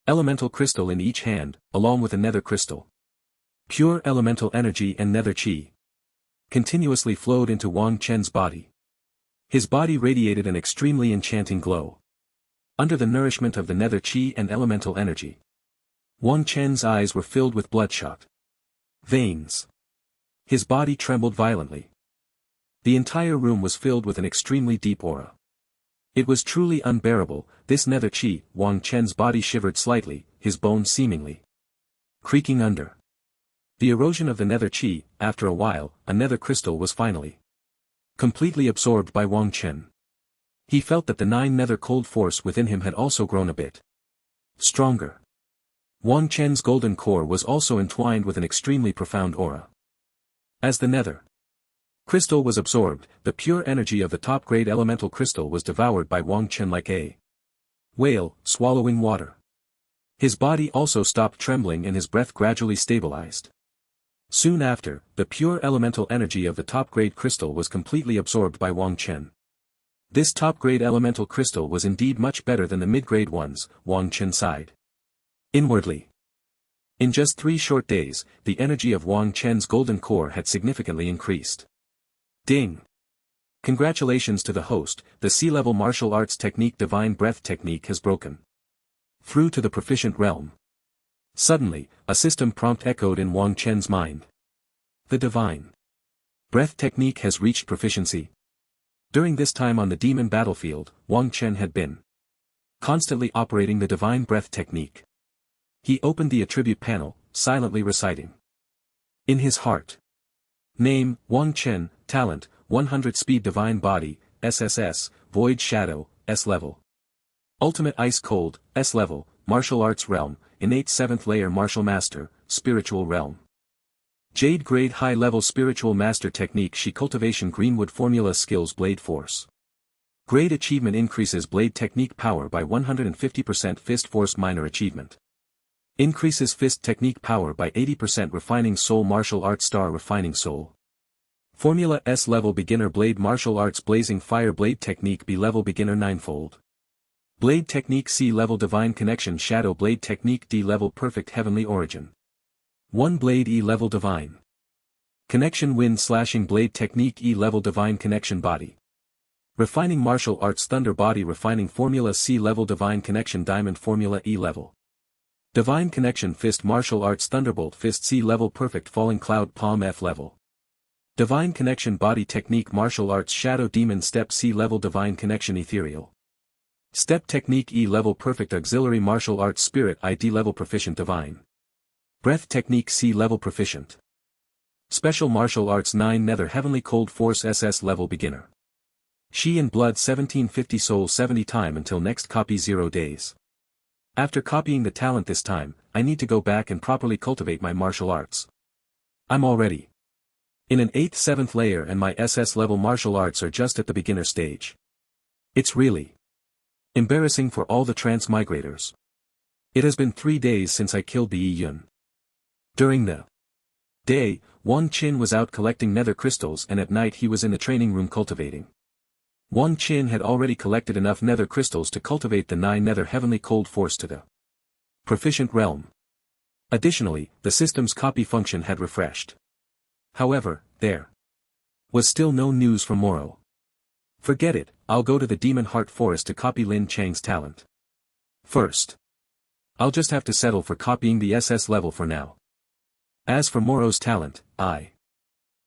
elemental crystal in each hand, along with a nether crystal. Pure elemental energy and nether chi continuously flowed into Wang Chen's body. His body radiated an extremely enchanting glow. Under the nourishment of the nether chi and elemental energy, Wang Chen's eyes were filled with bloodshot veins. His body trembled violently. The entire room was filled with an extremely deep aura. It was truly unbearable, this nether chi. Wang Chen's body shivered slightly, his bones seemingly creaking under the erosion of the nether chi. After a while, a nether crystal was finally completely absorbed by Wang Chen. He felt that the 9 nether cold force within him had also grown a bit stronger. Wang Chen's golden core was also entwined with an extremely profound aura. As the nether crystal was absorbed, the pure energy of the top-grade elemental crystal was devoured by Wang Chen like a whale swallowing water. His body also stopped trembling and his breath gradually stabilized. Soon after, the pure elemental energy of the top-grade crystal was completely absorbed by Wang Chen. This top-grade elemental crystal was indeed much better than the mid-grade ones, Wang Chen sighed inwardly. In just 3 short days, the energy of Wang Chen's golden core had significantly increased. Ding! Congratulations to the host, the sea-level martial arts technique Divine Breath technique has broken through to the proficient realm. Suddenly, a system prompt echoed in Wang Chen's mind. The Divine Breath technique has reached proficiency. During this time on the demon battlefield, Wang Chen had been constantly operating the Divine Breath technique. He opened the attribute panel, silently reciting In his heart. Name, Wang Chen, Talent, 100 Speed Divine Body, SSS, Void Shadow, S level. Ultimate Ice Cold, S level, Martial Arts Realm, Innate 7th Layer Martial Master, Spiritual Realm. Jade Grade High Level Spiritual Master Technique She Cultivation Greenwood Formula Skills Blade Force. Grade Achievement increases Blade Technique Power by 150% Fist Force Minor Achievement. Increases Fist Technique Power by 80% Refining Soul Martial Arts Star Refining Soul. Formula S Level Beginner Blade Martial Arts Blazing Fire Blade Technique B Level Beginner Ninefold. Blade Technique C Level Divine Connection Shadow Blade Technique D Level Perfect Heavenly Origin. 1 Blade E Level Divine Connection Wind Slashing Blade Technique E Level Divine Connection Body. Refining Martial Arts Thunder Body Refining Formula C Level Divine Connection Diamond Formula E Level. Divine Connection Fist Martial Arts Thunderbolt Fist C Level Perfect Falling Cloud Palm F Level. Divine Connection Body Technique Martial Arts Shadow Demon Step C Level Divine Connection Ethereal. Step Technique E Level Perfect Auxiliary Martial Arts Spirit ID Level Proficient Divine. Breath Technique C Level Proficient. Special Martial Arts 9 Nether Heavenly Cold Force SS Level Beginner. She in Blood 1750 Soul 70 Time until next copy 0 days. After copying the talent this time, I need to go back and properly cultivate my martial arts. I'm all ready. In an 8th 7th layer and my SS level martial arts are just at the beginner stage. It's really embarrassing for all the transmigrators. It has been 3 days since I killed the Yi-Yun. During the day, Wang Qin was out collecting nether crystals and at night he was in the training room cultivating. Wang Qin had already collected enough nether crystals to cultivate the 9 nether heavenly cold force to the proficient realm. Additionally, the system's copy function had refreshed. However, there was still no news from Moro. Forget it, I'll go to the Demon Heart Forest to copy Lin Chang's talent. First, I'll just have to settle for copying the SS level for now. As for Moro's talent, I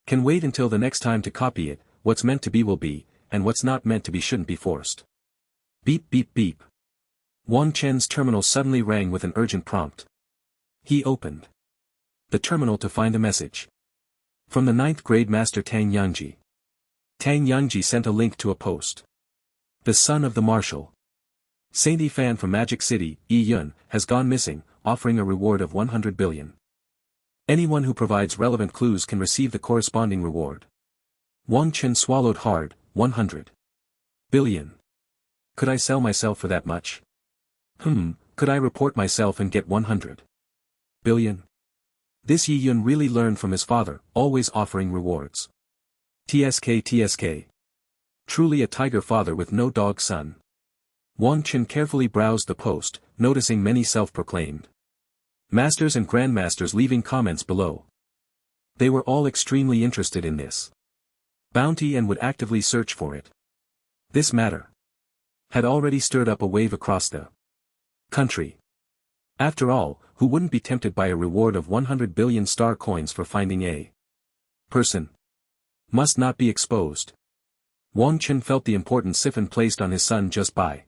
can wait until the next time to copy it. What's meant to be will be, and what's not meant to be shouldn't be forced. Beep beep beep. Wang Chen's terminal suddenly rang with an urgent prompt. He opened the terminal to find a message from the 9th grade master Tang Yangji. Tang Yangji sent a link to a post. The son of the marshal Saint Fan from Magic City, Yi-Yun, has gone missing, offering a reward of 100 billion. Anyone who provides relevant clues can receive the corresponding reward. Wang Chen swallowed hard. 100 billion. Could I sell myself for that much? Could I report myself and get 100 billion? This Yi-Yun really learned from his father, always offering rewards. TSK. Truly a tiger father with no dog son. Wang Chen carefully browsed the post, noticing many self-proclaimed masters and grandmasters leaving comments below. They were all extremely interested in this bounty and would actively search for it. This matter had already stirred up a wave across the country. After all, who wouldn't be tempted by a reward of 100 billion star coins for finding a person? Must not be exposed. Wang Chen felt the important siphon placed on his son just by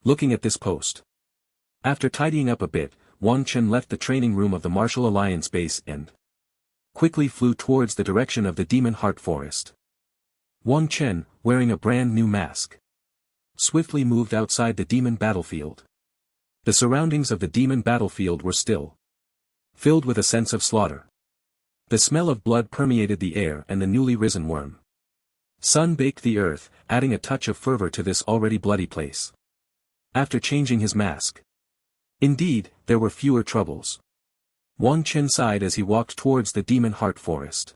looking at this post. After tidying up a bit, Wang Chen left the training room of the Martial Alliance base and quickly flew towards the direction of the Demon Heart Forest. Wang Chen, wearing a brand new mask, swiftly moved outside the demon battlefield. The surroundings of the demon battlefield were still filled with a sense of slaughter. The smell of blood permeated the air and the newly risen worm sun baked the earth, adding a touch of fervor to this already bloody place. After changing his mask, indeed, there were fewer troubles. Wang Chen sighed as he walked towards the Demon Heart Forest.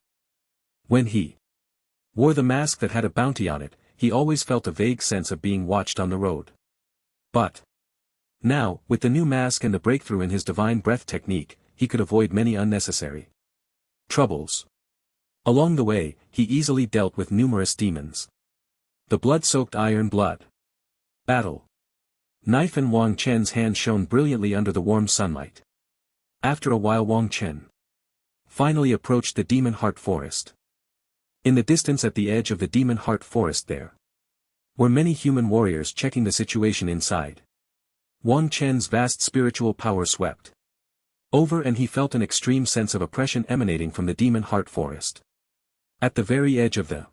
When he wore the mask that had a bounty on it, he always felt a vague sense of being watched on the road. But now, with the new mask and the breakthrough in his divine breath technique, he could avoid many unnecessary troubles. Along the way, he easily dealt with numerous demons. The blood-soaked iron blood battle knife in Wang Chen's hand shone brilliantly under the warm sunlight. After a while Wang Chen finally approached the Demon Heart Forest. In the distance at the edge of the Demon Heart Forest there were many human warriors checking the situation inside. Wang Chen's vast spiritual power swept And he felt an extreme sense of oppression emanating from the demon heart forest. At the very edge of the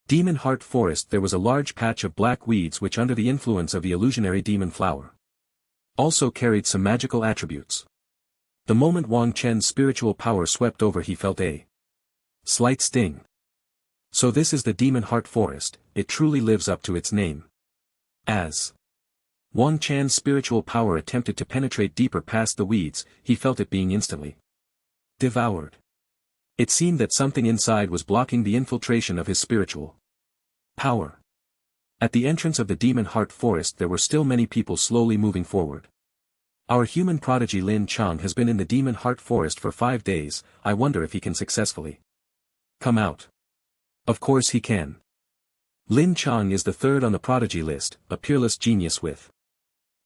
demon heart forest there was a large patch of black weeds which under the influence of the illusionary demon flower also carried some magical attributes. The moment Wang Chen's spiritual power swept over he felt a slight sting. So this is the demon heart forest, it truly lives up to its name. As Wang Chen's spiritual power attempted to penetrate deeper past the weeds, he felt it being instantly devoured. It seemed that something inside was blocking the infiltration of his spiritual power. At the entrance of the demon heart forest there were still many people slowly moving forward. Our human prodigy Lin Chang has been in the demon heart forest for 5 days, I wonder if he can successfully come out. Of course he can. Lin Chang is the third on the prodigy list, a peerless genius with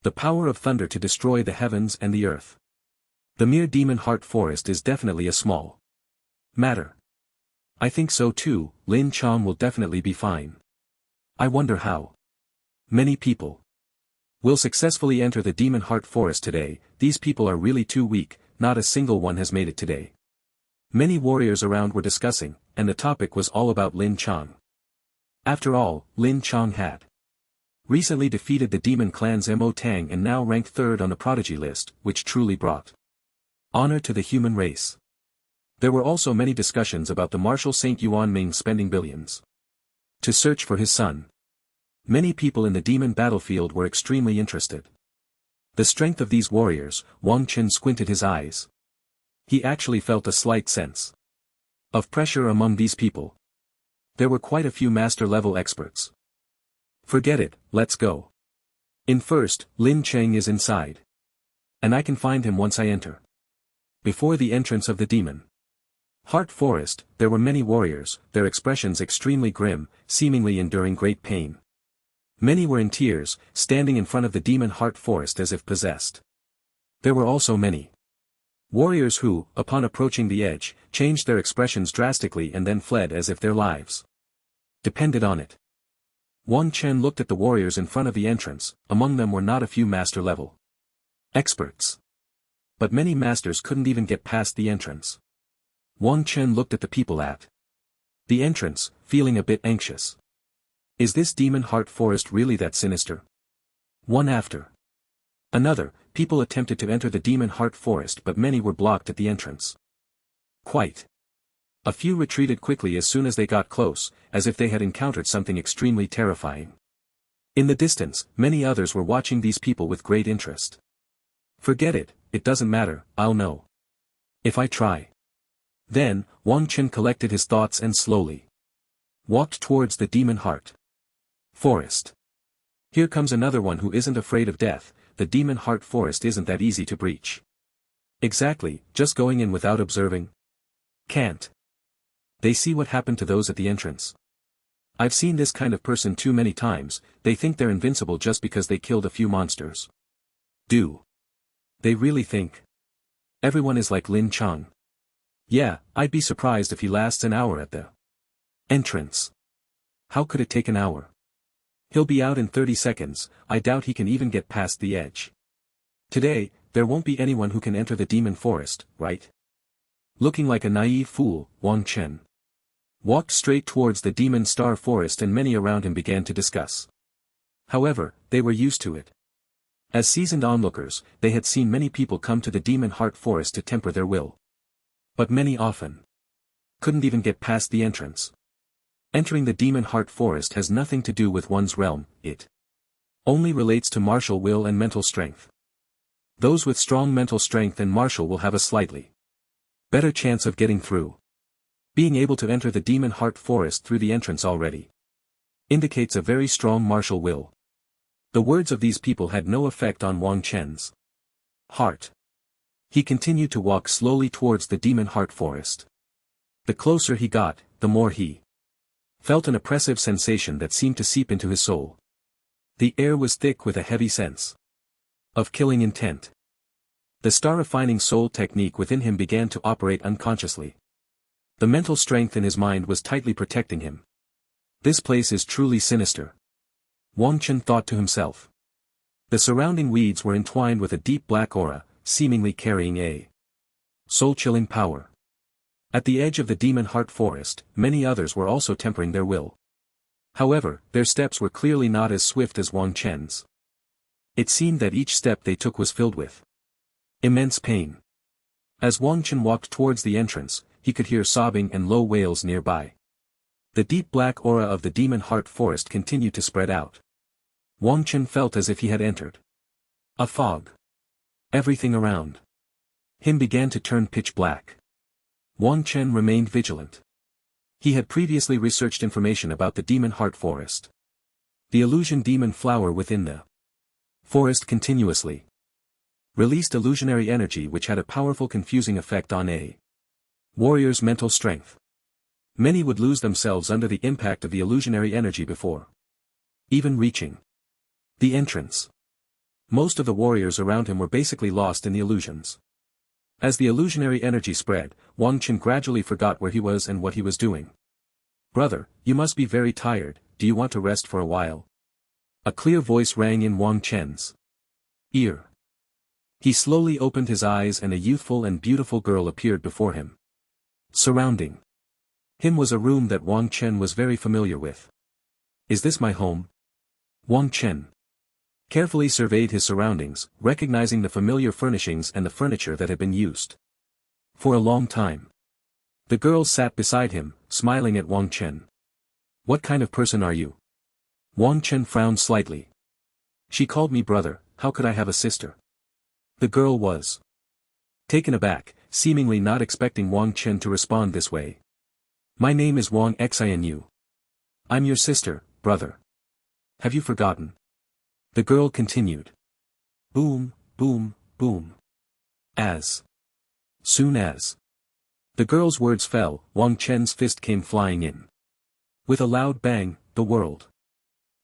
the power of thunder to destroy the heavens and the earth. The mere demon heart forest is definitely a small matter. I think so too, Lin Chang will definitely be fine. I wonder how many people will successfully enter the demon heart forest today. These people are really too weak, not a single one has made it today. Many warriors around were discussing, and the topic was all about Lin Chang. After all, Lin Chang had recently defeated the demon clan's Mo Tang and now ranked third on the prodigy list, which truly brought honor to the human race. There were also many discussions about the Marshal Saint Yuan Ming spending billions to search for his son. Many people in the demon battlefield were extremely interested. The strength of these warriors, Wang Chen squinted his eyes. He actually felt a slight sense of pressure among these people. There were quite a few master-level experts. Forget it, let's go. In first, Lin Cheng is inside. And I can find him once I enter. Before the entrance of the demon heart forest, there were many warriors, their expressions extremely grim, seemingly enduring great pain. Many were in tears, standing in front of the demon heart forest as if possessed. There were also many warriors who, upon approaching the edge, changed their expressions drastically and then fled as if their lives depended on it. Wang Chen looked at the warriors in front of the entrance, among them were not a few master-level experts. But many masters couldn't even get past the entrance. Wang Chen looked at the people at the entrance, feeling a bit anxious. Is this demon heart forest really that sinister? One after another, people attempted to enter the demon heart forest but many were blocked at the entrance. Quite a few retreated quickly as soon as they got close, as if they had encountered something extremely terrifying. In the distance, many others were watching these people with great interest. Forget it, it doesn't matter, I'll know if I try. Then, Wang Chen collected his thoughts and slowly walked towards the demon heart forest. Here comes another one who isn't afraid of death. The demon heart forest isn't that easy to breach. Exactly, just going in without observing? Can't they see what happened to those at the entrance? I've seen this kind of person too many times, they think they're invincible just because they killed a few monsters. Do they really think everyone is like Lin Chang? Yeah, I'd be surprised if he lasts an hour at the entrance. How could it take an hour? He'll be out in 30 seconds, I doubt he can even get past the edge. Today, there won't be anyone who can enter the demon forest, right? Looking like a naive fool, Wang Chen walked straight towards the demon star forest and many around him began to discuss. However, they were used to it. As seasoned onlookers, they had seen many people come to the demon heart forest to temper their will. But many often couldn't even get past the entrance. Entering the demon heart forest has nothing to do with one's realm, it only relates to martial will and mental strength. Those with strong mental strength and martial will have a slightly better chance of getting through. Being able to enter the demon heart forest through the entrance already indicates a very strong martial will. The words of these people had no effect on Wang Chen's heart. He continued to walk slowly towards the demon heart forest. The closer he got, the more he felt an oppressive sensation that seemed to seep into his soul. The air was thick with a heavy sense of killing intent. The star-refining soul technique within him began to operate unconsciously. The mental strength in his mind was tightly protecting him. This place is truly sinister, Wang Chen thought to himself. The surrounding weeds were entwined with a deep black aura, seemingly carrying a Soul-chilling power. At the edge of the Demon Heart Forest, many others were also tempering their will. However, their steps were clearly not as swift as Wang Chen's. It seemed that each step they took was filled with immense pain. As Wang Chen walked towards the entrance, he could hear sobbing and low wails nearby. The deep black aura of the Demon Heart Forest continued to spread out. Wang Chen felt as if he had entered a fog. Everything around him began to turn pitch black. Wang Chen remained vigilant. He had previously researched information about the Demon Heart Forest. The illusion demon flower within the forest continuously released illusionary energy which had a powerful confusing effect on a warrior's mental strength. Many would lose themselves under the impact of the illusionary energy before even reaching the entrance. Most of the warriors around him were basically lost in the illusions. As the illusionary energy spread, Wang Chen gradually forgot where he was and what he was doing. "Brother, you must be very tired, do you want to rest for a while?" A clear voice rang in Wang Chen's ear. He slowly opened his eyes and a youthful and beautiful girl appeared before him. Surrounding him was a room that Wang Chen was very familiar with. "Is this my home?" Wang Chen carefully surveyed his surroundings, recognizing the familiar furnishings and the furniture that had been used for a long time. The girl sat beside him, smiling at Wang Chen. "What kind of person are you?" Wang Chen frowned slightly. "She called me brother, how could I have a sister?" The girl was taken aback, seemingly not expecting Wang Chen to respond this way. "My name is Wang Xianu. I'm your sister, brother. Have you forgotten?" The girl continued. Boom, boom, boom. As soon as the girl's words fell, Wang Chen's fist came flying in. With a loud bang, the world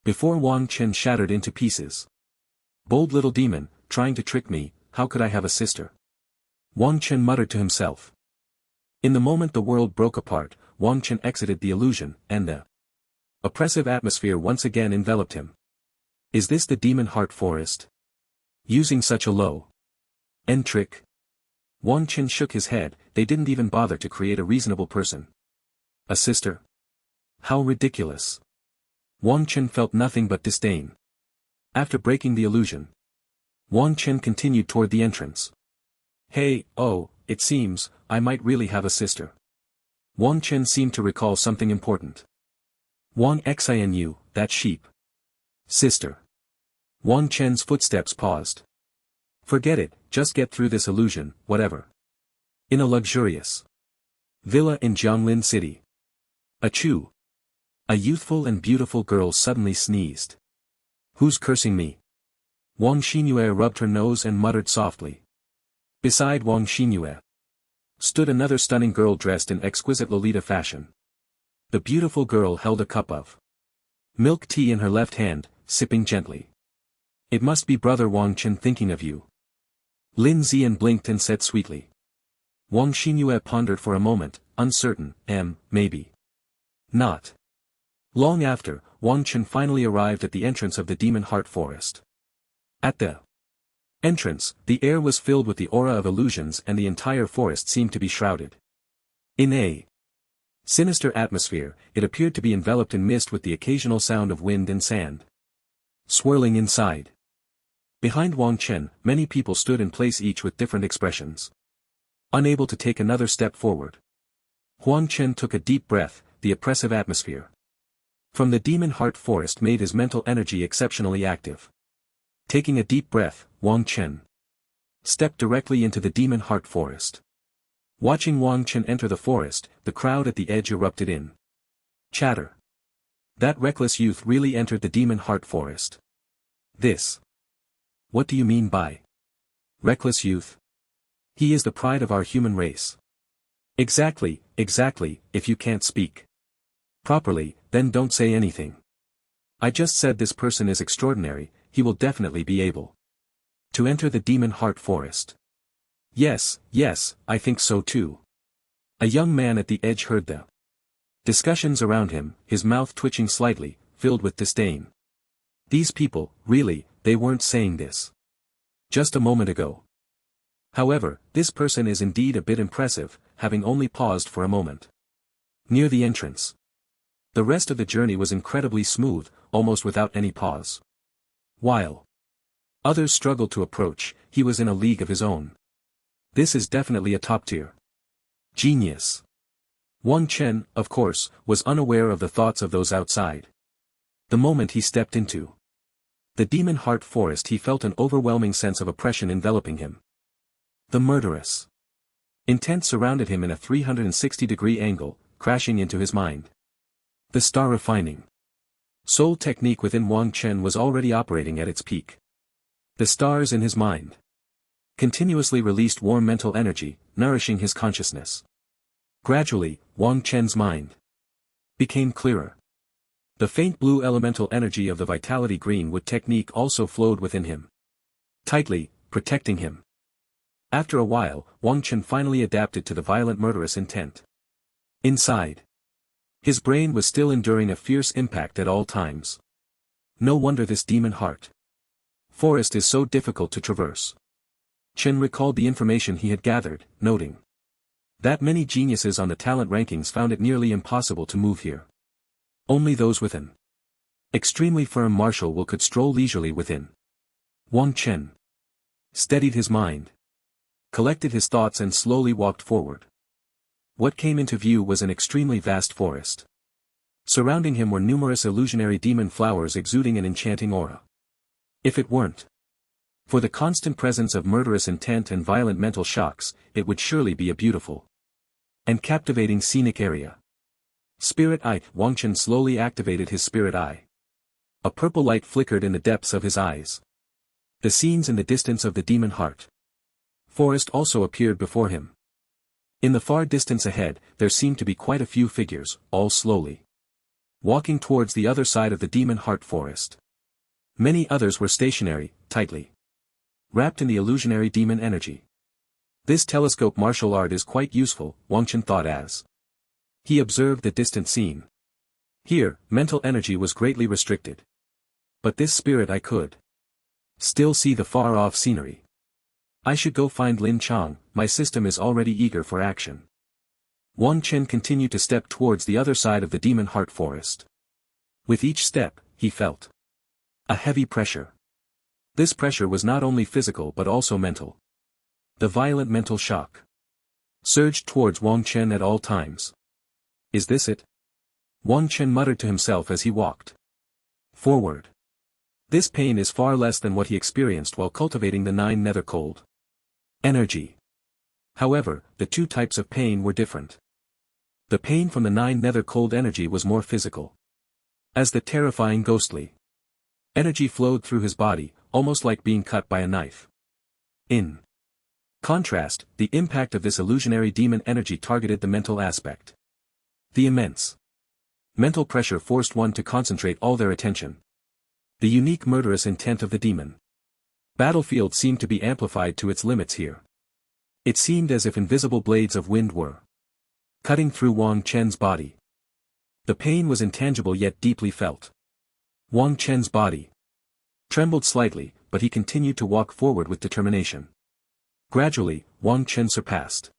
before Wang Chen shattered into pieces. "Bold little demon, trying to trick me, how could I have a sister?" Wang Chen muttered to himself. In the moment the world broke apart, Wang Chen exited the illusion, and the oppressive atmosphere once again enveloped him. Is this the Demon Heart Forest? Using such a low-end trick? Wang Chen shook his head, they didn't even bother to create a reasonable person. A sister? How ridiculous. Wang Chen felt nothing but disdain. After breaking the illusion, Wang Chen continued toward the entrance. "Hey, oh, it seems, I might really have a sister." Wang Chen seemed to recall something important. "Wang Xianu, that sheep. Sister." Wang Chen's footsteps paused. "Forget it, just get through this illusion, whatever." In a luxurious villa in Jianglin City. Achoo! A youthful and beautiful girl suddenly sneezed. "Who's cursing me?" Wang Xinyue rubbed her nose and muttered softly. Beside Wang Xinyue stood another stunning girl dressed in exquisite Lolita fashion. The beautiful girl held a cup of milk tea in her left hand, sipping gently. "It must be brother Wang Chen thinking of you." Lin Zian blinked and said sweetly. Wang Xinyue pondered for a moment, uncertain, maybe not. Long after, Wang Chen finally arrived at the entrance of the Demon Heart Forest. At the entrance, the air was filled with the aura of illusions and the entire forest seemed to be shrouded in a sinister atmosphere. It appeared to be enveloped in mist with the occasional sound of wind and sand swirling inside. Behind Wang Chen, many people stood in place, each with different expressions, unable to take another step forward. Wang Chen took a deep breath. The oppressive atmosphere from the Demon Heart Forest made his mental energy exceptionally active. Taking a deep breath, Wang Chen stepped directly into the Demon Heart Forest. Watching Wang Chen enter the forest, the crowd at the edge erupted in chatter. That reckless youth really entered the Demon Heart Forest. This. What do you mean by reckless youth? He is the pride of our human race. Exactly, if you can't speak properly, then don't say anything. I just said this person is extraordinary, he will definitely be able to enter the Demon Heart Forest. Yes, I think so too. A young man at the edge heard the discussions around him, his mouth twitching slightly, filled with disdain. These people, really, they weren't saying this just a moment ago. However, this person is indeed a bit impressive, having only paused for a moment. Near the entrance. The rest of the journey was incredibly smooth, almost without any pause. While others struggled to approach, he was in a league of his own. This is definitely a top-tier genius. Wang Chen, of course, was unaware of the thoughts of those outside. The moment he stepped into the demon heart forest, he felt an overwhelming sense of oppression enveloping him. The murderous intent surrounded him in a 360-degree angle, crashing into his mind. The star refining soul technique within Wang Chen was already operating at its peak. The stars in his mind continuously released warm mental energy, nourishing his consciousness. Gradually, Wang Chen's mind became clearer. The faint blue elemental energy of the vitality green wood technique also flowed within him, tightly protecting him. After a while, Wang Chen finally adapted to the violent murderous intent. Inside, his brain was still enduring a fierce impact at all times. No wonder this demon heart forest is so difficult to traverse. Chen recalled the information he had gathered, noting that many geniuses on the talent rankings found it nearly impossible to move here. Only those with an extremely firm martial will could stroll leisurely within. Wang Chen steadied his mind, collected his thoughts and slowly walked forward. What came into view was an extremely vast forest. Surrounding him were numerous illusionary demon flowers exuding an enchanting aura. If it weren't for the constant presence of murderous intent and violent mental shocks, it would surely be a beautiful and captivating scenic area. Spirit Eye. Wang Chen slowly activated his spirit eye. A purple light flickered in the depths of his eyes. The scenes in the distance of the demon heart forest also appeared before him. In the far distance ahead, there seemed to be quite a few figures, all slowly walking towards the other side of the demon heart forest. Many others were stationary, tightly wrapped in the illusionary demon energy. This telescope martial art is quite useful, Wang Chen thought as he observed the distant scene. Here, mental energy was greatly restricted. But this spirit I could still see the far-off scenery. I should go find Lin Chang, my system is already eager for action. Wang Chen continued to step towards the other side of the demon heart forest. With each step, he felt a heavy pressure. This pressure was not only physical but also mental. The violent mental shock surged towards Wang Chen at all times. Is this it? Wang Chen muttered to himself as he walked forward. This pain is far less than what he experienced while cultivating the 9 nether cold energy. However, the two types of pain were different. The pain from the 9 nether cold energy was more physical, as the terrifying ghostly energy flowed through his body, almost like being cut by a knife. In contrast, the impact of this illusionary demon energy targeted the mental aspect. The immense mental pressure forced one to concentrate all their attention. The unique murderous intent of the demon battlefield seemed to be amplified to its limits here. It seemed as if invisible blades of wind were cutting through Wang Chen's body. The pain was intangible yet deeply felt. Wang Chen's body trembled slightly, but he continued to walk forward with determination. Gradually, Wang Chen surpassed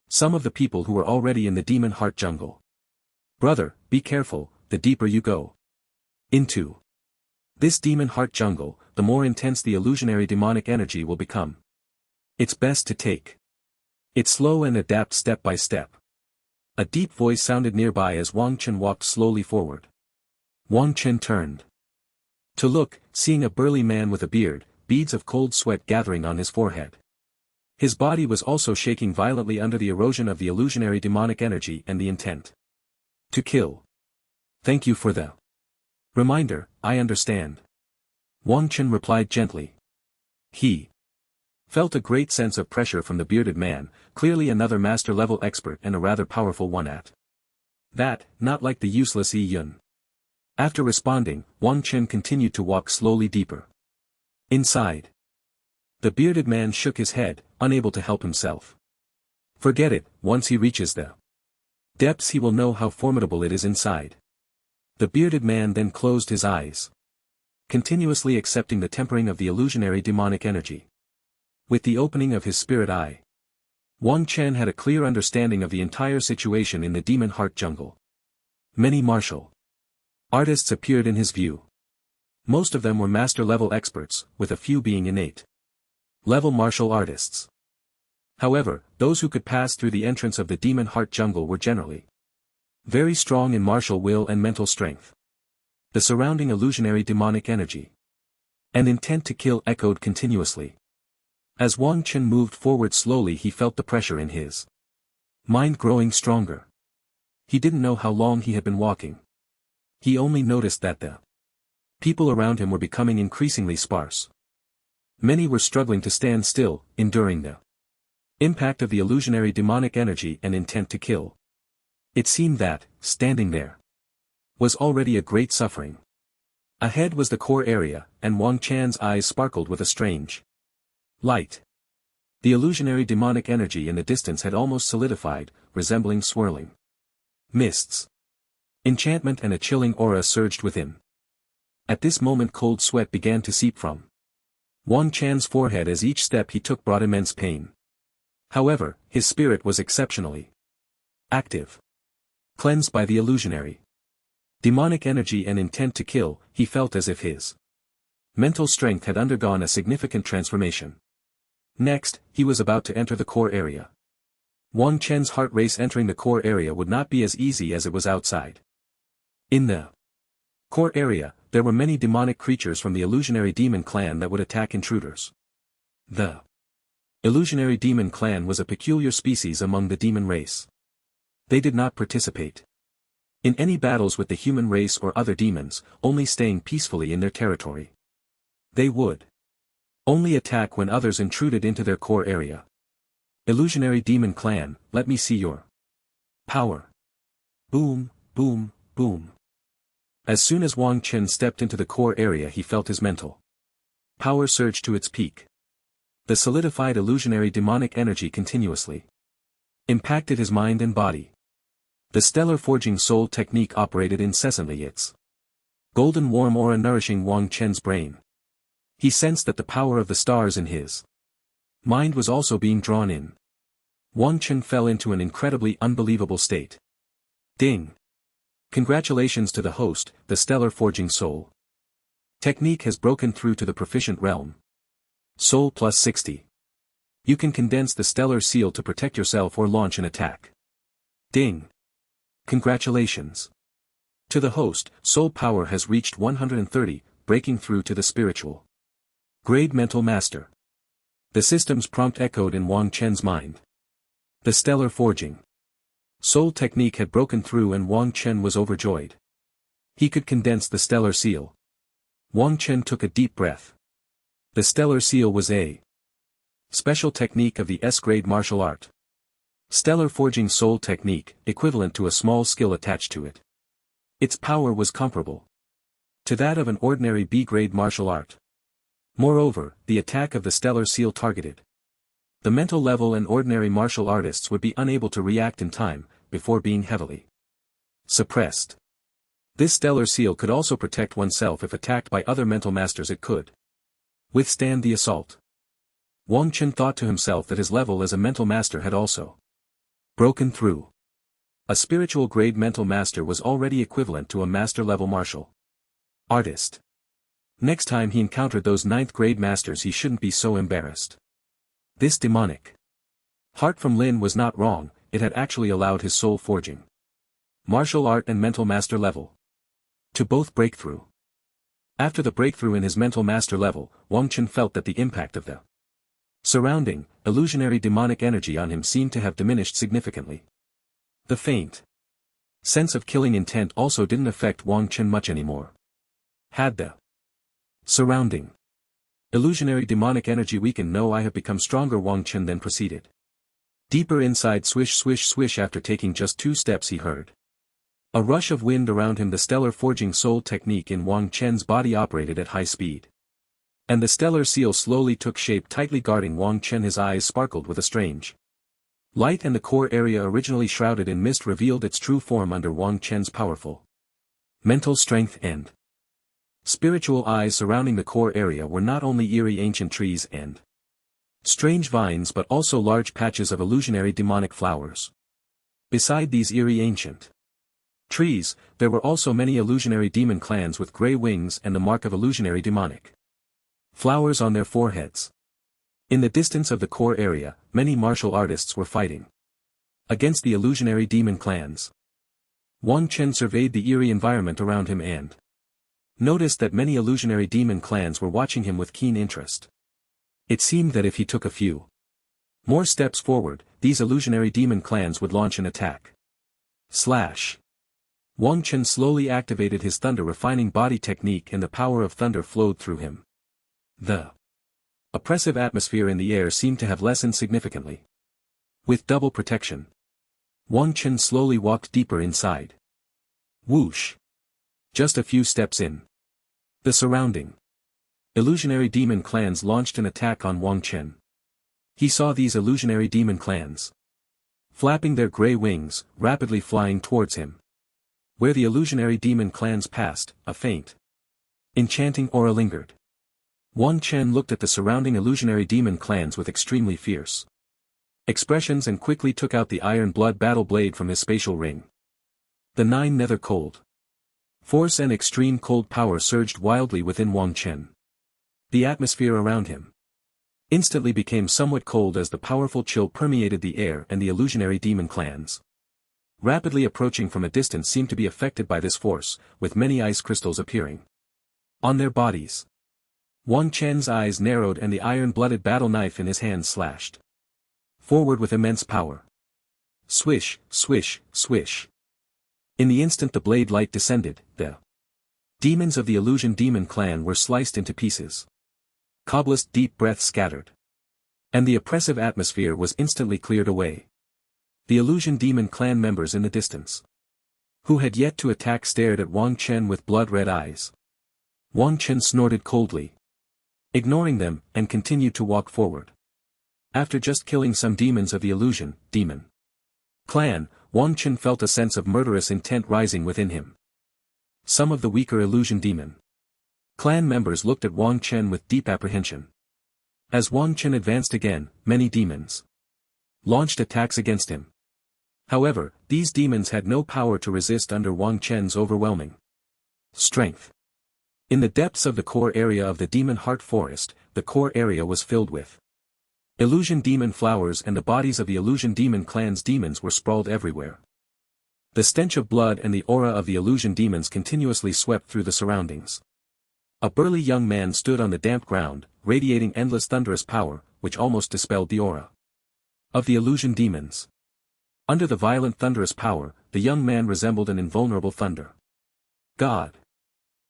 some of the people who were already in the demon heart jungle. Brother, be careful, the deeper you go into this demon heart jungle, the more intense the illusionary demonic energy will become. It's best to take it slow and adapt step by step. A deep voice sounded nearby as Wang Chen walked slowly forward. Wang Chen turned to look, seeing a burly man with a beard, beads of cold sweat gathering on his forehead. His body was also shaking violently under the erosion of the illusionary demonic energy and the intent to kill. Thank you for the reminder, I understand. Wang Chen replied gently. He felt a great sense of pressure from the bearded man, clearly another master-level expert and a rather powerful one at that, not like the useless Yi Yun. After responding, Wang Chen continued to walk slowly deeper inside. The bearded man shook his head, unable to help himself. Forget it, once he reaches the depths he will know how formidable it is inside. The bearded man then closed his eyes, continuously accepting the tempering of the illusionary demonic energy. With the opening of his spirit eye, Wang Chen had a clear understanding of the entire situation in the Demon Heart Jungle. Many martial artists appeared in his view. Most of them were master-level experts, with a few being innate-level martial artists. However, those who could pass through the entrance of the Demon Heart Jungle were generally very strong in martial will and mental strength. The surrounding illusionary demonic energy and intent to kill echoed continuously. As Wang Chen moved forward slowly, he felt the pressure in his mind growing stronger. He didn't know how long he had been walking. He only noticed that the people around him were becoming increasingly sparse. Many were struggling to stand still, enduring the impact of the illusionary demonic energy and intent to kill. It seemed that, standing there, was already a great suffering. Ahead was the core area, and Wang Chan's eyes sparkled with a strange light. The illusionary demonic energy in the distance had almost solidified, resembling swirling mists. Enchantment and a chilling aura surged within. At this moment cold sweat began to seep from Wang Chan's forehead as each step he took brought immense pain. However, his spirit was exceptionally active. Cleansed by the illusionary demonic energy and intent to kill, he felt as if his mental strength had undergone a significant transformation. Next, he was about to enter the core area. Wang Chen's heart race entering the core area would not be as easy as it was outside. In the core area, there were many demonic creatures from the illusionary demon clan that would attack intruders. The illusionary demon clan was a peculiar species among the demon race. They did not participate in any battles with the human race or other demons, only staying peacefully in their territory. They would only attack when others intruded into their core area. Illusionary demon clan, let me see your power. Boom, boom, boom. As soon as Wang Chen stepped into the core area, he felt his mental power surge to its peak. The solidified illusionary demonic energy continuously impacted his mind and body. The stellar forging soul technique operated incessantly, its golden warm aura nourishing Wang Chen's brain. He sensed that the power of the stars in his mind was also being drawn in. Wang Chen fell into an incredibly unbelievable state. Ding! Congratulations to the host, the stellar forging soul technique has broken through to the proficient realm. Soul plus 60. You can condense the stellar seal to protect yourself or launch an attack. Ding! Congratulations to the host, soul power has reached 130, breaking through to the spiritual grade mental master. The system's prompt echoed in Wang Chen's mind. The stellar forging soul technique had broken through and Wang Chen was overjoyed. He could condense the stellar seal. Wang Chen took a deep breath. The stellar seal was a special technique of the S-grade martial art. Stellar forging soul technique, equivalent to a small skill attached to it. Its power was comparable to that of an ordinary B-grade martial art. Moreover, the attack of the stellar seal targeted the mental level, and ordinary martial artists would be unable to react in time, before being heavily suppressed. This stellar seal could also protect oneself if attacked by other mental masters. It could withstand the assault. Wang Chen thought to himself that his level as a mental master had also broken through. A spiritual grade mental master was already equivalent to a master level martial artist. Next time he encountered those 9th grade masters, he shouldn't be so embarrassed. This demonic heart from Lin was not wrong, it had actually allowed his soul forging martial art and mental master level to both break through. After the breakthrough in his mental master level, Wang Chen felt that the impact of the surrounding, illusionary demonic energy on him seemed to have diminished significantly. The faint sense of killing intent also didn't affect Wang Chen much anymore. Had the surrounding illusionary demonic energy weakened? No, I have become stronger. Wang Chen then proceeded deeper inside. Swish swish swish. After taking just 2 steps he heard a rush of wind around him. The stellar forging soul technique in Wang Chen's body operated at high speed. And the stellar seal slowly took shape, tightly guarding Wang Chen. His eyes sparkled with a strange light, and the core area originally shrouded in mist revealed its true form under Wang Chen's powerful mental strength and spiritual eyes. Surrounding the core area were not only eerie ancient trees and Strange vines but also large patches of illusionary demonic flowers. Beside these eerie ancient trees, there were also many illusionary demon clans with grey wings and the mark of illusionary demonic flowers on their foreheads. In the distance of the core area, many martial artists were fighting against the illusionary demon clans. Wang Chen surveyed the eerie environment around him and noticed that many illusionary demon clans were watching him with keen interest. It seemed that if he took a few more steps forward, these illusionary demon clans would launch an attack. Wang Chen slowly activated his thunder refining body technique and the power of thunder flowed through him. The oppressive atmosphere in the air seemed to have lessened significantly. With double protection, Wang Chen slowly walked deeper inside. Whoosh! Just a few steps in. The surrounding illusionary demon clans launched an attack on Wang Chen. He saw these illusionary demon clans flapping their grey wings, rapidly flying towards him. Where the illusionary demon clans passed, a faint enchanting aura lingered. Wang Chen looked at the surrounding illusionary demon clans with extremely fierce expressions and quickly took out the iron blood battle blade from his spatial ring. The 9 nether cold force and extreme cold power surged wildly within Wang Chen. The atmosphere around him instantly became somewhat cold as the powerful chill permeated the air and the illusionary demon clans rapidly approaching from a distance seemed to be affected by this force, with many ice crystals appearing on their bodies. Wang Chen's eyes narrowed and the iron-blooded battle knife in his hand slashed forward with immense power. Swish, swish, swish. In the instant the blade light descended, the demons of the illusion demon clan were sliced into pieces. Cobble's deep breath scattered. And the oppressive atmosphere was instantly cleared away. The illusion demon clan members in the distance, who had yet to attack, stared at Wang Chen with blood-red eyes. Wang Chen snorted coldly, ignoring them, and continued to walk forward. After just killing some demons of the illusion demon clan, Wang Chen felt a sense of murderous intent rising within him. Some of the weaker illusion demon clan members looked at Wang Chen with deep apprehension. As Wang Chen advanced again, many demons launched attacks against him. However, these demons had no power to resist under Wang Chen's overwhelming strength. In the depths of the core area of the Demon Heart Forest, the core area was filled with illusion demon flowers and the bodies of the illusion demon clan's demons were sprawled everywhere. The stench of blood and the aura of the illusion demons continuously swept through the surroundings. A burly young man stood on the damp ground, radiating endless thunderous power, which almost dispelled the aura of the illusion demons. Under the violent thunderous power, the young man resembled an invulnerable thunder god.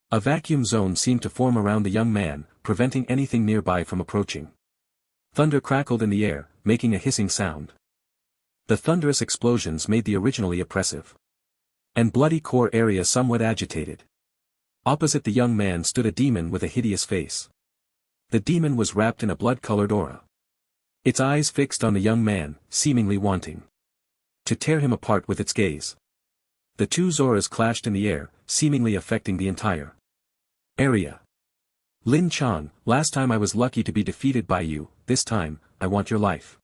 A vacuum zone seemed to form around the young man, preventing anything nearby from approaching. Thunder crackled in the air, making a hissing sound. The thunderous explosions made the originally oppressive and bloody core area somewhat agitated. Opposite the young man stood a demon with a hideous face. The demon was wrapped in a blood-colored aura. Its eyes fixed on the young man, seemingly wanting to tear him apart with its gaze. The two Zoras clashed in the air, seemingly affecting the entire area. Lin Chang, last time I was lucky to be defeated by you, this time, I want your life.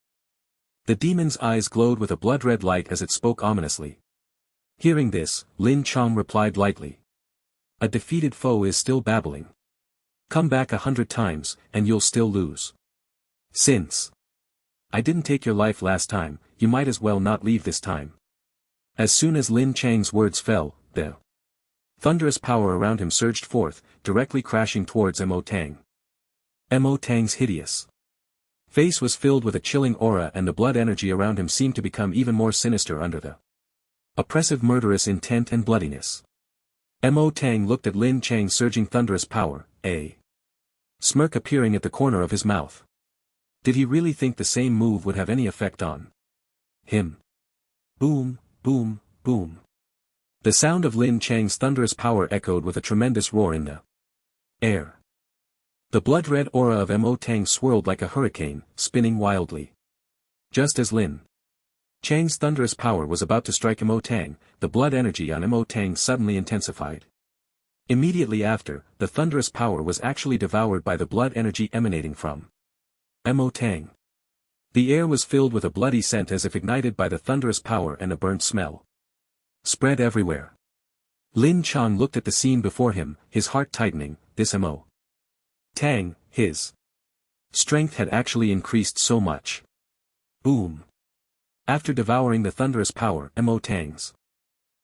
The demon's eyes glowed with a blood-red light as it spoke ominously. Hearing this, Lin Chang replied lightly. A defeated foe is still babbling. Come back 100 times, and you'll still lose. Since I didn't take your life last time, you might as well not leave this time. As soon as Lin Chang's words fell, the thunderous power around him surged forth, directly crashing towards Mo Tang. Mo Tang's hideous face was filled with a chilling aura and the blood energy around him seemed to become even more sinister under the oppressive murderous intent and bloodiness. Mo Tang looked at Lin Chang's surging thunderous power, a smirk appearing at the corner of his mouth. Did he really think the same move would have any effect on him? Boom, boom, boom. The sound of Lin Chang's thunderous power echoed with a tremendous roar in the air. The blood-red aura of Mo Tang swirled like a hurricane, spinning wildly. Just as Lin Chang's thunderous power was about to strike Mo Tang, the blood energy on Mo Tang suddenly intensified. Immediately after, the thunderous power was actually devoured by the blood energy emanating from Mo Tang. The air was filled with a bloody scent as if ignited by the thunderous power, and a burnt smell spread everywhere. Lin Chang looked at the scene before him, his heart tightening. This Mo Tang, his strength had actually increased so much. Boom! After devouring the thunderous power, Mo Tang's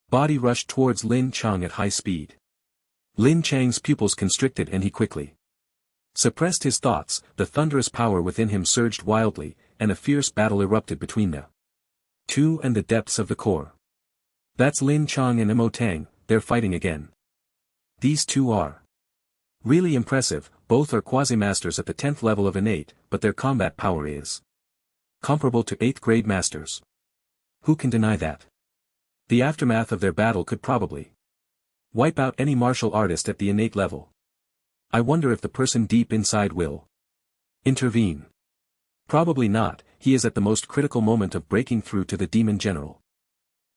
body rushed towards Lin Chang at high speed. Lin Chang's pupils constricted and he quickly suppressed his thoughts. The thunderous power within him surged wildly, and a fierce battle erupted between the two and the depths of the core. That's Lin Chang and Mo Tang, they're fighting again. These two are really impressive. Both are quasi-masters at the 10th level of innate, but their combat power is comparable to 8th grade masters. Who can deny that? The aftermath of their battle could probably wipe out any martial artist at the innate level. I wonder if the person deep inside will intervene. Probably not. He is at the most critical moment of breaking through to the demon general.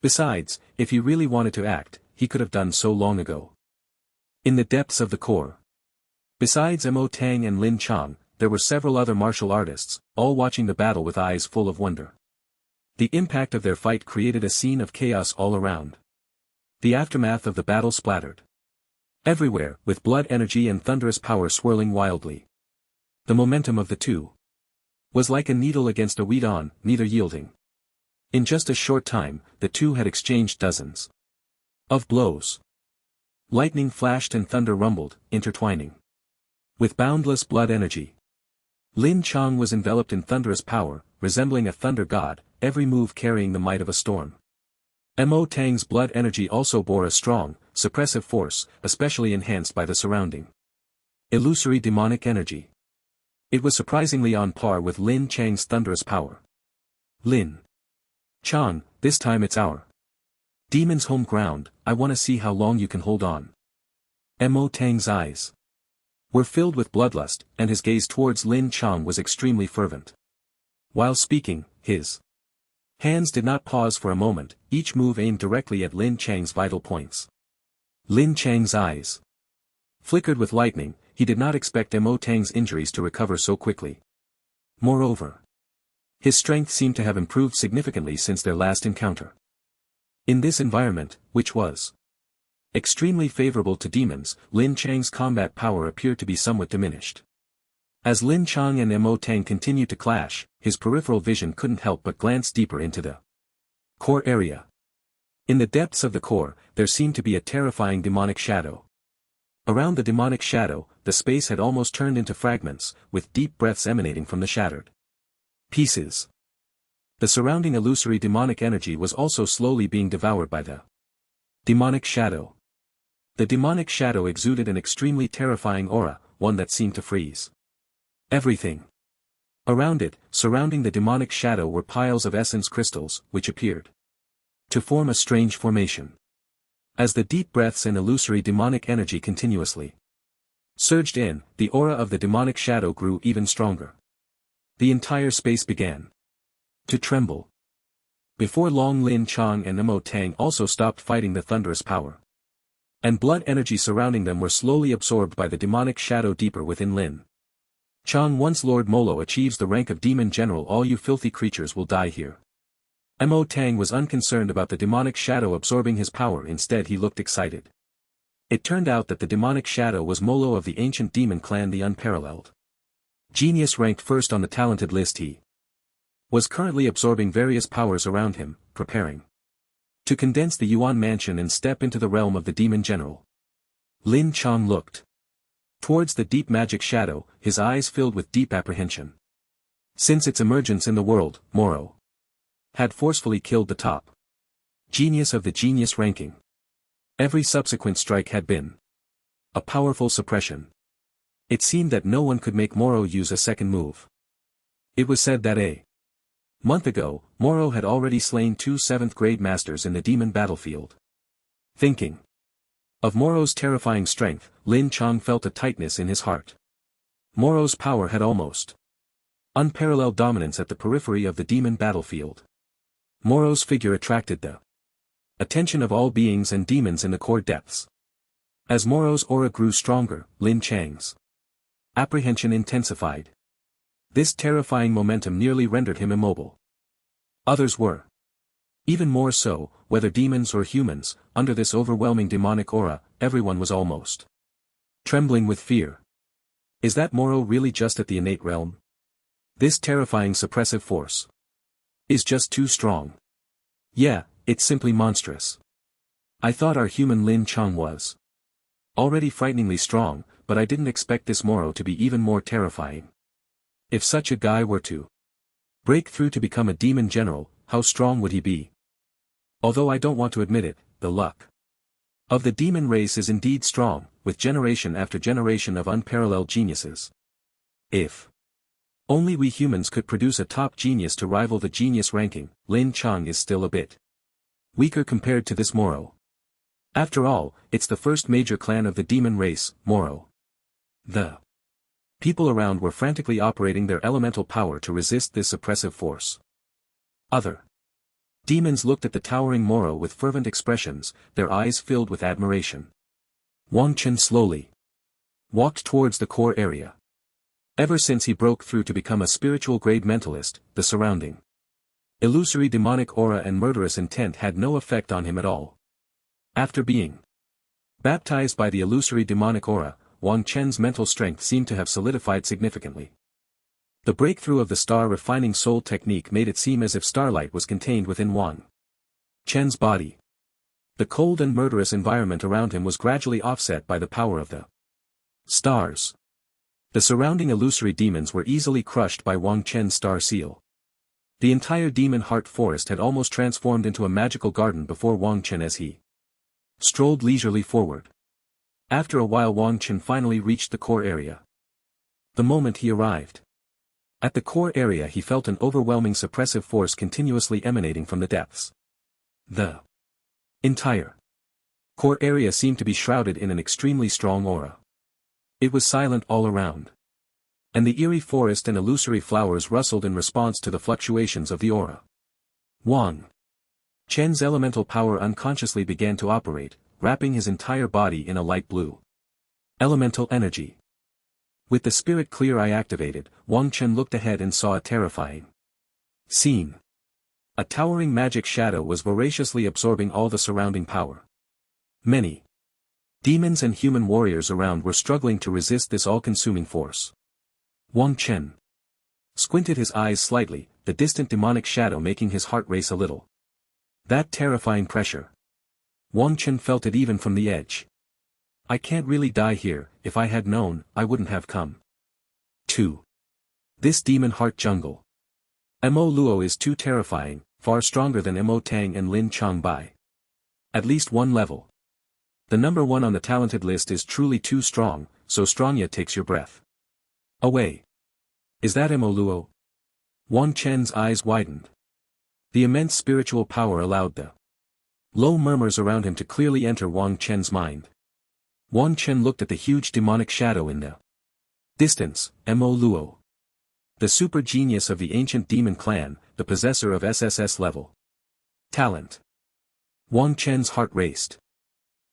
Besides, if he really wanted to act, he could have done so long ago. In the depths of the core, besides Mo Tang and Lin Chang, there were several other martial artists, all watching the battle with eyes full of wonder. The impact of their fight created a scene of chaos all around. The aftermath of the battle splattered everywhere, with blood energy and thunderous power swirling wildly. The momentum of the two was like a needle against a wheat-on, neither yielding. In just a short time, the two had exchanged dozens of blows. Lightning flashed and thunder rumbled, intertwining with boundless blood energy. Lin Chang was enveloped in thunderous power, resembling a thunder god, every move carrying the might of a storm. Mo Tang's blood energy also bore a strong, suppressive force, especially enhanced by the surrounding illusory demonic energy. It was surprisingly on par with Lin Chang's thunderous power. Lin Chang, this time it's our demon's home ground. I want to see how long you can hold on. Mo Tang's eyes were filled with bloodlust, and his gaze towards Lin Chang was extremely fervent. While speaking, his hands did not pause for a moment, each move aimed directly at Lin Chang's vital points. Lin Chang's eyes flickered with lightning. He did not expect Mo Tang's injuries to recover so quickly. Moreover, his strength seemed to have improved significantly since their last encounter. In this environment, which was extremely favorable to demons, Lin Chang's combat power appeared to be somewhat diminished. As Lin Chang and Mo Tang continued to clash, his peripheral vision couldn't help but glance deeper into the core area. In the depths of the core, there seemed to be a terrifying demonic shadow. Around the demonic shadow, the space had almost turned into fragments, with deep breaths emanating from the shattered pieces. The surrounding illusory demonic energy was also slowly being devoured by the demonic shadow. The demonic shadow exuded an extremely terrifying aura, one that seemed to freeze everything around it. Surrounding the demonic shadow were piles of essence crystals, which appeared to form a strange formation. As the deep breaths and illusory demonic energy continuously surged in, the aura of the demonic shadow grew even stronger. The entire space began to tremble. Before long, Lin Chang and Mo Tang also stopped fighting the thunderous power and blood energy surrounding them were slowly absorbed by the demonic shadow deeper within Lin Chang. Once Lord Molo achieves the rank of demon general, all you filthy creatures will die here. Mo Tang was unconcerned about the demonic shadow absorbing his power. Instead, he looked excited. It turned out that the demonic shadow was Molo of the ancient demon clan, the unparalleled genius ranked first on the talented list. He was currently absorbing various powers around him, preparing to condense the Yuan mansion and step into the realm of the demon general. Lin Chang looked towards the deep magic shadow, his eyes filled with deep apprehension. Since its emergence in the world, Moro had forcefully killed the top genius of the genius ranking. Every subsequent strike had been a powerful suppression. It seemed that no one could make Moro use a second move. It was said that a month ago, Moro had already slain 2 7th-grade masters in the demon battlefield. Thinking of Moro's terrifying strength, Lin Chang felt a tightness in his heart. Moro's power had almost unparalleled dominance at the periphery of the demon battlefield. Moro's figure attracted the attention of all beings and demons in the core depths. As Moro's aura grew stronger, Lin Chang's apprehension intensified. This terrifying momentum nearly rendered him immobile. Others were. Even more so, whether demons or humans, under this overwhelming demonic aura, everyone was almost trembling with fear. Is that Moro really just at the innate realm? This terrifying suppressive force is just too strong. Yeah, it's simply monstrous. I thought our human Lin Chang was already frighteningly strong, but I didn't expect this Moro to be even more terrifying. If such a guy were to break through to become a demon general, how strong would he be? Although I don't want to admit it, the luck of the demon race is indeed strong, with generation after generation of unparalleled geniuses. If only we humans could produce a top genius to rival the genius ranking, Lin Chang is still a bit weaker compared to this Moro. After all, it's the first major clan of the demon race, Moro. The people around were frantically operating their elemental power to resist this oppressive force. Other demons looked at the towering Moro with fervent expressions, their eyes filled with admiration. Wang Chen slowly walked towards the core area. Ever since he broke through to become a spiritual-grade mentalist, the surrounding illusory demonic aura and murderous intent had no effect on him at all. After being baptized by the illusory demonic aura, Wang Chen's mental strength seemed to have solidified significantly. The breakthrough of the star-refining soul technique made it seem as if starlight was contained within Wang Chen's body. The cold and murderous environment around him was gradually offset by the power of the stars. The surrounding illusory demons were easily crushed by Wang Chen's star seal. The entire demon heart forest had almost transformed into a magical garden before Wang Chen as he strolled leisurely forward. After a while Wang Chen finally reached the core area. The moment he arrived at the core area he felt an overwhelming suppressive force continuously emanating from the depths. The entire core area seemed to be shrouded in an extremely strong aura. It was silent all around. And the eerie forest and illusory flowers rustled in response to the fluctuations of the aura. Wang Chen's elemental power unconsciously began to operate, wrapping his entire body in a light blue elemental energy. With the spirit clear eye activated, Wang Chen looked ahead and saw a terrifying scene. A towering magic shadow was voraciously absorbing all the surrounding power. Many demons and human warriors around were struggling to resist this all-consuming force. Wang Chen squinted his eyes slightly, the distant demonic shadow making his heart race a little. That terrifying pressure. Wang Chen felt it even from the edge. I can't really die here, if I had known, I wouldn't have come. 2. This demon heart jungle. Mo Luo is too terrifying, far stronger than Mo Tang and Lin Chang by at least one level. The number one on the talented list is truly too strong, so strong yet takes your breath away. Is that Mo Luo? Wang Chen's eyes widened. The immense spiritual power allowed the low murmurs around him to clearly enter Wang Chen's mind. Wang Chen looked at the huge demonic shadow in the distance, Mo Luo. The super genius of the ancient demon clan, the possessor of SSS level talent. Wang Chen's heart raced.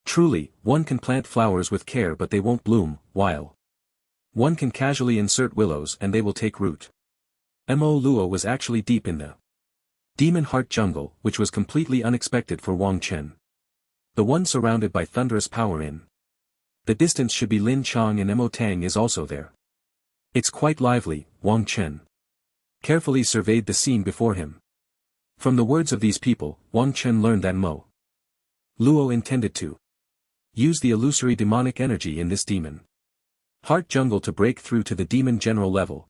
Truly, one can plant flowers with care but they won't bloom, while one can casually insert willows and they will take root. Mo Luo was actually deep in the demon heart jungle, which was completely unexpected for Wang Chen. The one surrounded by thunderous power in the distance should be Lin Chang and Mo Tang is also there. It's quite lively, Wang Chen carefully surveyed the scene before him. From the words of these people, Wang Chen learned that Mo Luo intended to use the illusory demonic energy in this demon heart jungle to break through to the demon general level,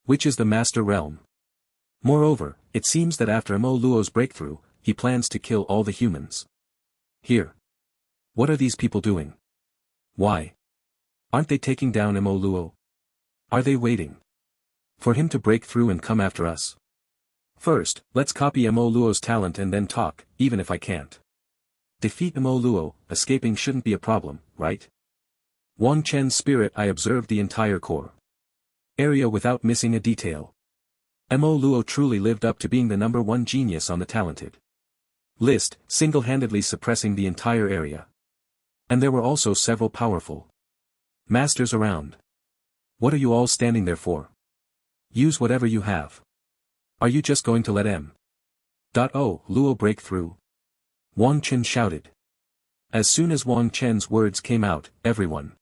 which is the master realm. Moreover, it seems that after Mo Luo's breakthrough, he plans to kill all the humans here. What are these people doing? Why aren't they taking down Mo Luo? Are they waiting for him to break through and come after us? First, let's copy Mo Luo's talent and then talk, even if I can't defeat Mo Luo, escaping shouldn't be a problem, right? Wang Chen's spirit I observed the entire core area without missing a detail. Mo Luo truly lived up to being the number one genius on the talented list, single-handedly suppressing the entire area. And there were also several powerful masters around. What are you all standing there for? Use whatever you have. Are you just going to let M.O. Luo break through? Wang Chen shouted. As soon as Wang Chen's words came out, everyone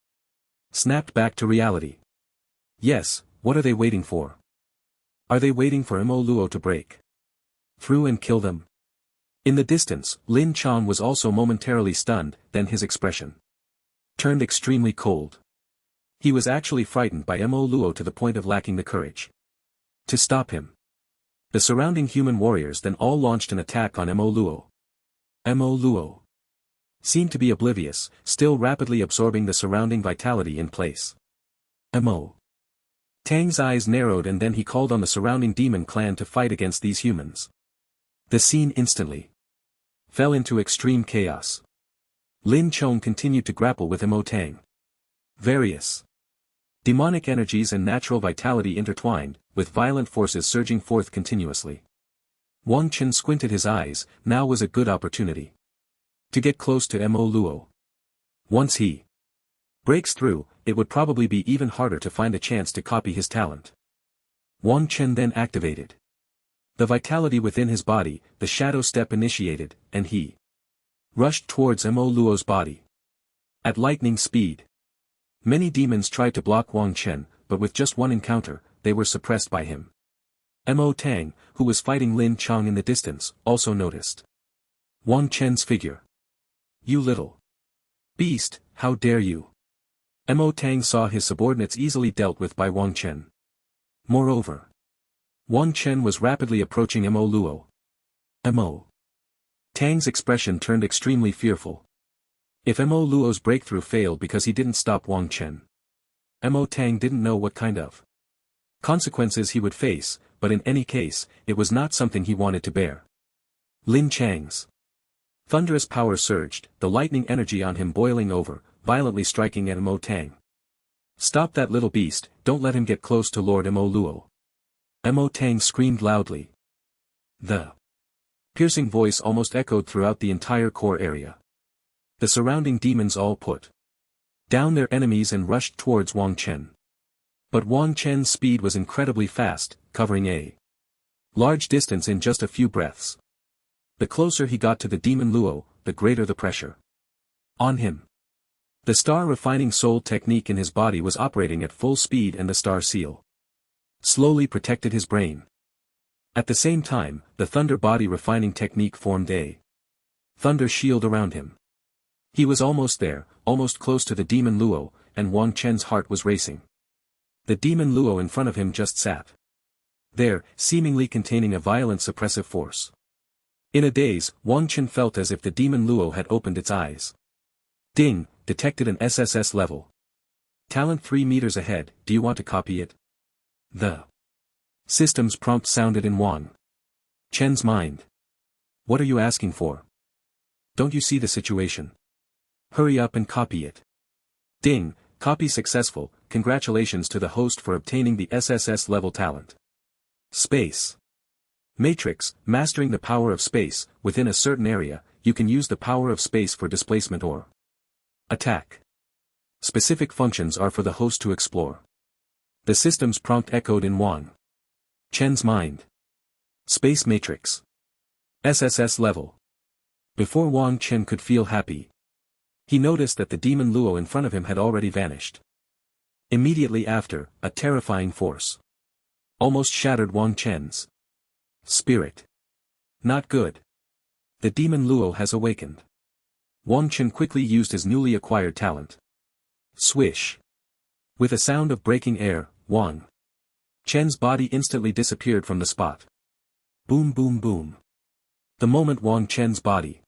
snapped back to reality. Yes, what are they waiting for? Are they waiting for Mo Luo to break through and kill them? In the distance, Lin Chang was also momentarily stunned, then his expression turned extremely cold. He was actually frightened by Mo Luo to the point of lacking the courage to stop him. The surrounding human warriors then all launched an attack on Mo Luo. Mo Luo seemed to be oblivious, still rapidly absorbing the surrounding vitality in place. Mo Tang's eyes narrowed and then he called on the surrounding demon clan to fight against these humans. The scene instantly fell into extreme chaos. Lin Chong continued to grapple with Mo Tang. Various demonic energies and natural vitality intertwined, with violent forces surging forth continuously. Wang Chen squinted his eyes. Now was a good opportunity to get close to Mo Luo. Once he breaks through, it would probably be even harder to find a chance to copy his talent. Wang Chen then activated the vitality within his body, the shadow step initiated, and he rushed towards Mo Luo's body at lightning speed. Many demons tried to block Wang Chen, but with just one encounter, they were suppressed by him. Mo Tang, who was fighting Lin Chang in the distance, also noticed Wang Chen's figure. You little beast, how dare you? Mo Tang saw his subordinates easily dealt with by Wang Chen. Moreover, Wang Chen was rapidly approaching Mo Luo. Mo Tang's expression turned extremely fearful. If Mo Luo's breakthrough failed because he didn't stop Wang Chen, Mo Tang didn't know what kind of consequences he would face, but in any case, it was not something he wanted to bear. Lin Chang's thunderous power surged, the lightning energy on him boiling over, violently striking at Mo Tang. Stop that little beast, don't let him get close to Lord Mo Luo. Mo Tang screamed loudly. The piercing voice almost echoed throughout the entire core area. The surrounding demons all put down their enemies and rushed towards Wang Chen. But Wang Chen's speed was incredibly fast, covering a large distance in just a few breaths. The closer he got to the demon Luo, the greater the pressure on him. The star refining soul technique in his body was operating at full speed and the star seal slowly protected his brain. At the same time, the thunder body refining technique formed a thunder shield around him. He was almost there, almost close to the demon Luo, and Wang Chen's heart was racing. The demon Luo in front of him just sat there, seemingly containing a violent suppressive force. In a daze, Wang Chen felt as if the demon Luo had opened its eyes. Ding, detected an SSS level talent 3 meters ahead, do you want to copy it? The system's prompt sounded in Wang Chen's mind. What are you asking for? Don't you see the situation? Hurry up and copy it. Ding, copy successful, congratulations to the host for obtaining the SSS level talent. Space Matrix, mastering the power of space, within a certain area, you can use the power of space for displacement or attack. Specific functions are for the host to explore. The system's prompt echoed in Wang Chen's mind. Space Matrix. SSS level. Before Wang Chen could feel happy, he noticed that the demon Luo in front of him had already vanished. Immediately after, a terrifying force almost shattered Wang Chen's spirit. Not good. The demon Luo has awakened. Wang Chen quickly used his newly acquired talent. Swish. With a sound of breaking air, Wang Chen's body instantly disappeared from the spot. Boom boom boom. The moment Wang Chen's body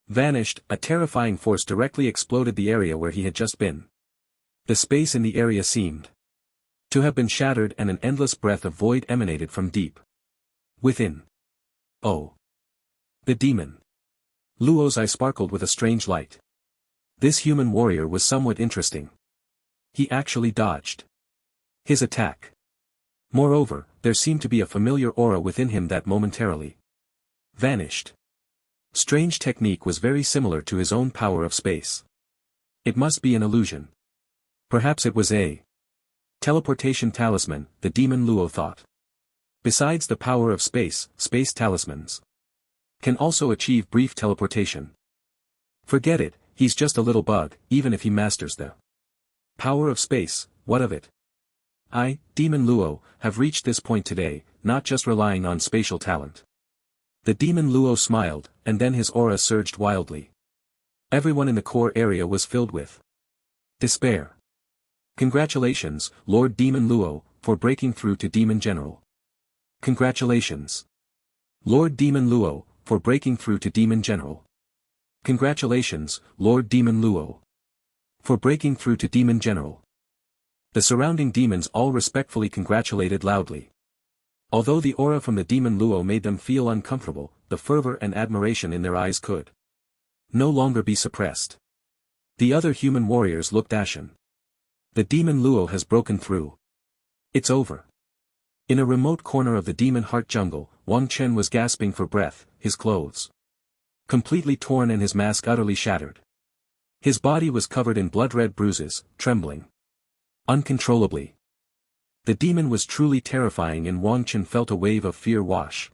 vanished, a terrifying force directly exploded the area where he had just been. The space in the area seemed to have been shattered and an endless breath of void emanated from deep within. Oh! The demon Luo's eye sparkled with a strange light. This human warrior was somewhat interesting. He actually dodged his attack. Moreover, there seemed to be a familiar aura within him that momentarily vanished. Strange technique was very similar to his own power of space. It must be an illusion. Perhaps it was a Teleportation talisman, the demon Luo thought. Besides the power of space talismans can also achieve brief teleportation. Forget it, he's just a little bug, even if he masters the power of space, what of it? I, Demon Luo, have reached this point today, not just relying on spatial talent. The demon Luo smiled, and then his aura surged wildly. Everyone in the core area was filled with despair. Congratulations, Lord Demon Luo, for breaking through to Demon General. Congratulations, Lord Demon Luo, for breaking through to Demon General. Congratulations, Lord Demon Luo, for breaking through to Demon General. The surrounding demons all respectfully congratulated loudly. Although the aura from the demon Luo made them feel uncomfortable, the fervor and admiration in their eyes could no longer be suppressed. The other human warriors looked ashen. The demon Luo has broken through. It's over. In a remote corner of the demon heart jungle, Wang Chen was gasping for breath, his clothes completely torn and his mask utterly shattered. His body was covered in blood-red bruises, trembling uncontrollably. The demon was truly terrifying and Wang Chen felt a wave of fear wash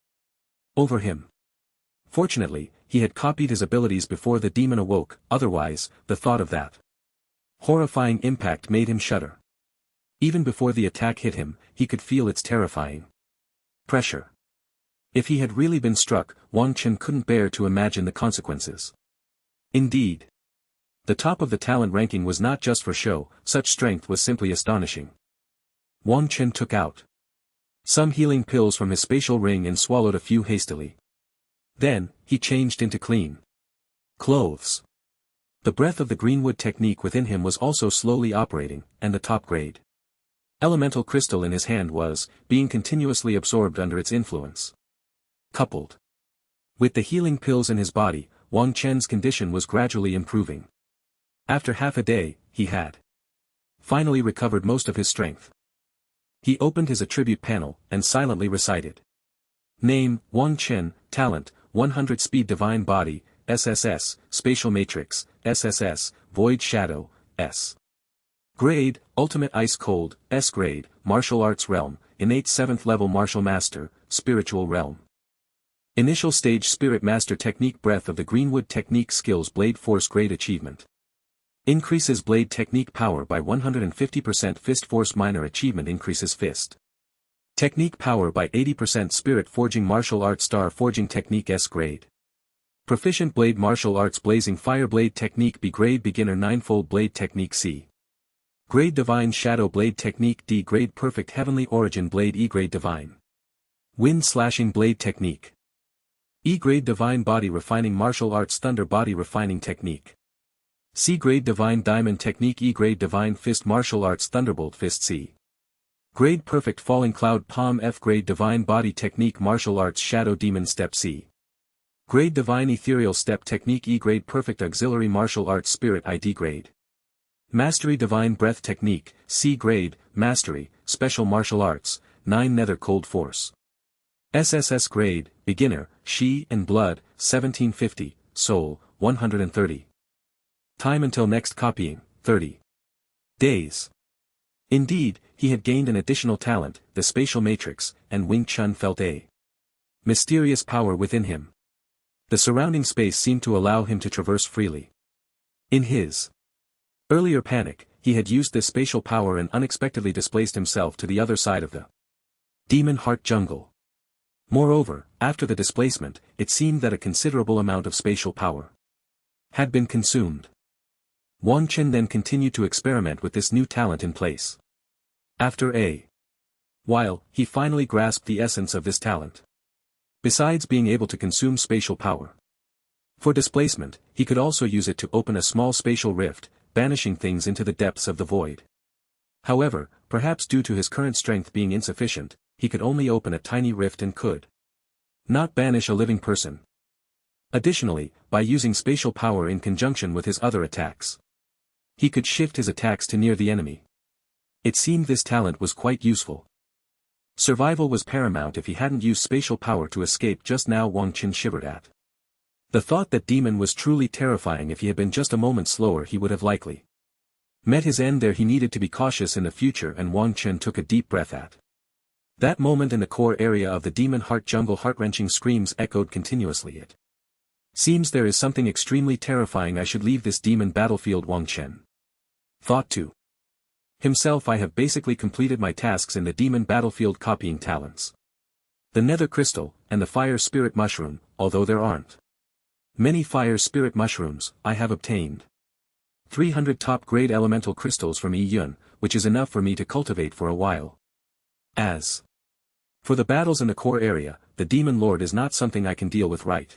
over him. Fortunately, he had copied his abilities before the demon awoke, otherwise, the thought of that horrifying impact made him shudder. Even before the attack hit him, he could feel its terrifying pressure. If he had really been struck, Wang Chen couldn't bear to imagine the consequences. Indeed, the top of the talent ranking was not just for show, such strength was simply astonishing. Wang Chen took out some healing pills from his spatial ring and swallowed a few hastily. Then, he changed into clean clothes. The breath of the greenwood technique within him was also slowly operating, and the top-grade elemental crystal in his hand was being continuously absorbed under its influence. Coupled with the healing pills in his body, Wang Chen's condition was gradually improving. After half a day, he had finally recovered most of his strength. He opened his attribute panel, and silently recited. Name, Wang Chen, Talent, 100 Speed Divine Body, SSS, Spatial Matrix, SSS, Void Shadow, S. Grade, Ultimate Ice Cold, S Grade, Martial Arts Realm, Innate 7th Level Martial Master, Spiritual Realm. Initial Stage Spirit Master Technique Breath of the Greenwood Technique Skills Blade Force Grade Achievement. Increases Blade Technique Power by 150% Fist Force Minor Achievement increases Fist Technique Power by 80% Spirit Forging Martial Arts Star Forging Technique S Grade. Proficient Blade Martial Arts Blazing Fire Blade Technique B Grade Beginner Ninefold Blade Technique C Grade Divine Shadow Blade Technique D Grade Perfect Heavenly Origin Blade E Grade Divine Wind Slashing Blade Technique E Grade Divine Body Refining Martial Arts Thunder Body Refining Technique C Grade Divine Diamond Technique E Grade Divine Fist Martial Arts Thunderbolt Fist C Grade Perfect Falling Cloud Palm F Grade Divine Body Technique Martial Arts Shadow Demon Step C Grade Divine Ethereal Step Technique E Grade Perfect Auxiliary Martial Arts Spirit ID Grade Mastery Divine Breath Technique C Grade Mastery Special Martial Arts 9 Nether Cold Force SSS Grade Beginner She and Blood 1750 Soul 130 Time until next copying 30 days. Indeed, he had gained an additional talent, the Spatial Matrix, and Wing Chun felt a mysterious power within him. The surrounding space seemed to allow him to traverse freely. In his earlier panic, he had used this spatial power and unexpectedly displaced himself to the other side of the Demon Heart Jungle. Moreover, after the displacement, it seemed that a considerable amount of spatial power had been consumed. Wang Chen then continued to experiment with this new talent in place. After a while, he finally grasped the essence of this talent. Besides being able to consume spatial power for displacement, he could also use it to open a small spatial rift, banishing things into the depths of the void. However, perhaps due to his current strength being insufficient, he could only open a tiny rift and could not banish a living person. Additionally, by using spatial power in conjunction with his other attacks, he could shift his attacks to near the enemy. It seemed this talent was quite useful. Survival was paramount if he hadn't used spatial power to escape just now. Wang Chen shivered at the thought that demon was truly terrifying. If he had been just a moment slower he would have likely Met his end there. He needed to be cautious in the future, and Wang Chen took a deep breath at that moment. In the core area of the demon heart jungle, heart-wrenching screams echoed continuously. It seems there is something extremely terrifying. I should leave this demon battlefield, Wang Chen thought to himself. I have basically completed my tasks in the demon battlefield, copying talents, the nether crystal, and the fire spirit mushroom. Although there aren't many fire spirit mushrooms, I have obtained 300 top-grade elemental crystals from Yi Yun, which is enough for me to cultivate for a while. As for the battles in the core area, the demon lord is not something I can deal with right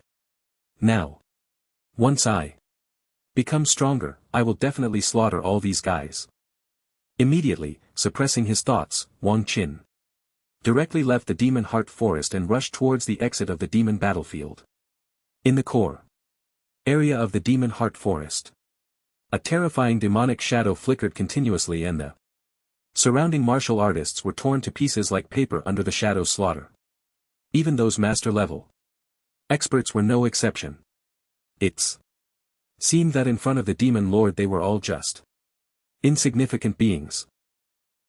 now. Once I become stronger, I will definitely slaughter all these guys. Immediately, suppressing his thoughts, Wang Qin directly left the demon heart forest and rushed towards the exit of the demon battlefield. In the core area of the demon heart forest, a terrifying demonic shadow flickered continuously, and the surrounding martial artists were torn to pieces like paper under the shadow's slaughter. Even those master-level experts were no exception. It seemed that in front of the demon lord they were all just insignificant beings.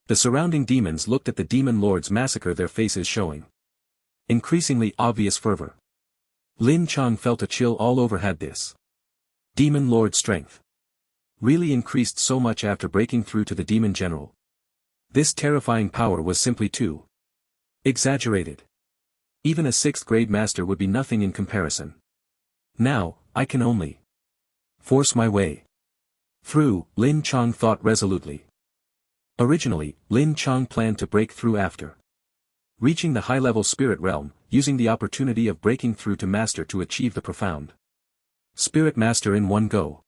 The surrounding demons looked at the demon lord's massacre, their faces showing increasingly obvious fervor. Lin Chang felt a chill all over. Had this demon lord's strength really increased so much after breaking through to the demon general? This terrifying power was simply too exaggerated. Even a 6th grade master would be nothing in comparison. Now, I can only force my way through, Lin Chang thought resolutely. Originally, Lin Chang planned to break through after reaching the high-level spirit realm, using the opportunity of breaking through to master to achieve the profound spirit master in one go.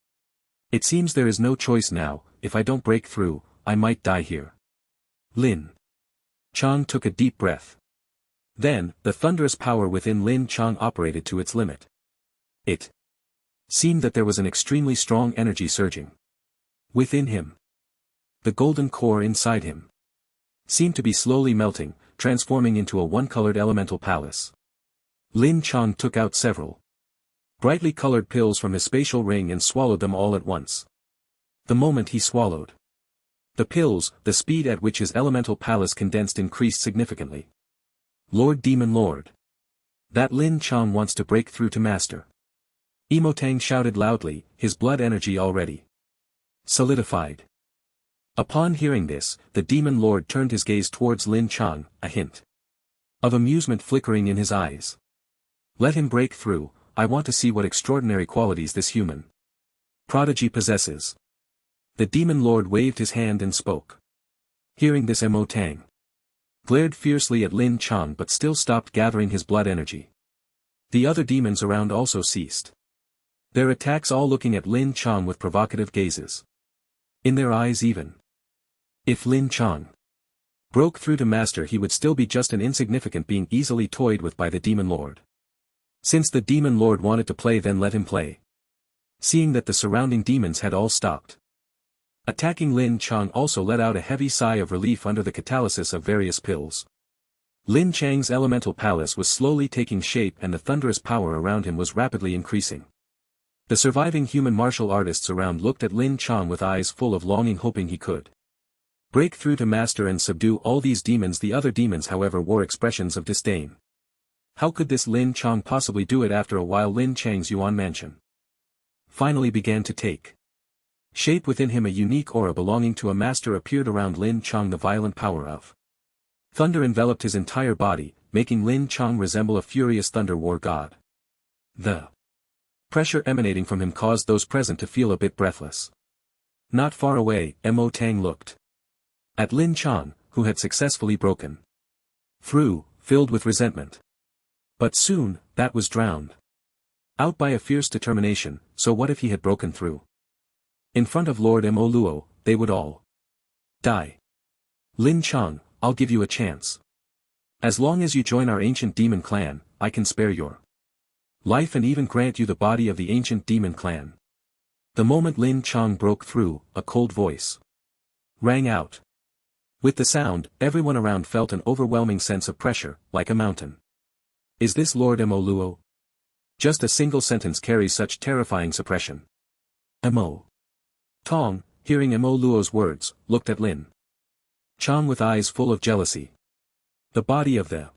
It seems there is no choice now. If I don't break through, I might die here. Lin Chang took a deep breath. Then, the thunderous power within Lin Chang operated to its limit. It seemed that there was an extremely strong energy surging within him. The golden core inside him seemed to be slowly melting, transforming into a one-colored elemental palace. Lin Chang took out several brightly colored pills from his spatial ring and swallowed them all at once. The moment he swallowed the pills, the speed at which his elemental palace condensed increased significantly. Lord Demon Lord. That Lin Chang wants to break through to master. Imotang shouted loudly, his blood energy already solidified. Upon hearing this, the demon lord turned his gaze towards Lin Chang, a hint of amusement flickering in his eyes. Let him break through. I want to see what extraordinary qualities this human prodigy possesses. The demon lord waved his hand and spoke. Hearing this, Imotang glared fiercely at Lin Chang but still stopped gathering his blood energy. The other demons around also ceased their attacks, all looking at Lin Chang with provocative gazes. In their eyes, even if Lin Chang broke through to master, he would still be just an insignificant being easily toyed with by the demon lord. Since the demon lord wanted to play, then let him play. Seeing that the surrounding demons had all stopped attacking, Lin Chang also let out a heavy sigh of relief under the catalysis of various pills. Lin Chang's elemental palace was slowly taking shape and the thunderous power around him was rapidly increasing. The surviving human martial artists around looked at Lin Chang with eyes full of longing, hoping he could break through to master and subdue all these demons. The other demons, however, wore expressions of disdain. How could this Lin Chang possibly do it? After a while, Lin Chang's Yuan mansion finally began to take shape within him. A unique aura belonging to a master appeared around Lin Chang. The violent power of thunder enveloped his entire body, making Lin Chang resemble a furious thunder war god. The pressure emanating from him caused those present to feel a bit breathless. Not far away, Imotang looked at Lin Chang, who had successfully broken through, filled with resentment. But soon, that was drowned out by a fierce determination. So what if he had broken through? In front of Lord Mo Luo, they would all die. Lin Chang, I'll give you a chance. As long as you join our ancient demon clan, I can spare your life and even grant you the body of the ancient demon clan. The moment Lin Chang broke through, a cold voice rang out. With the sound, everyone around felt an overwhelming sense of pressure, like a mountain. Is this Lord Mo Luo? Just a single sentence carries such terrifying suppression. Mo Tong, hearing Mo Luo's words, looked at Lin Chang with eyes full of jealousy. The body of the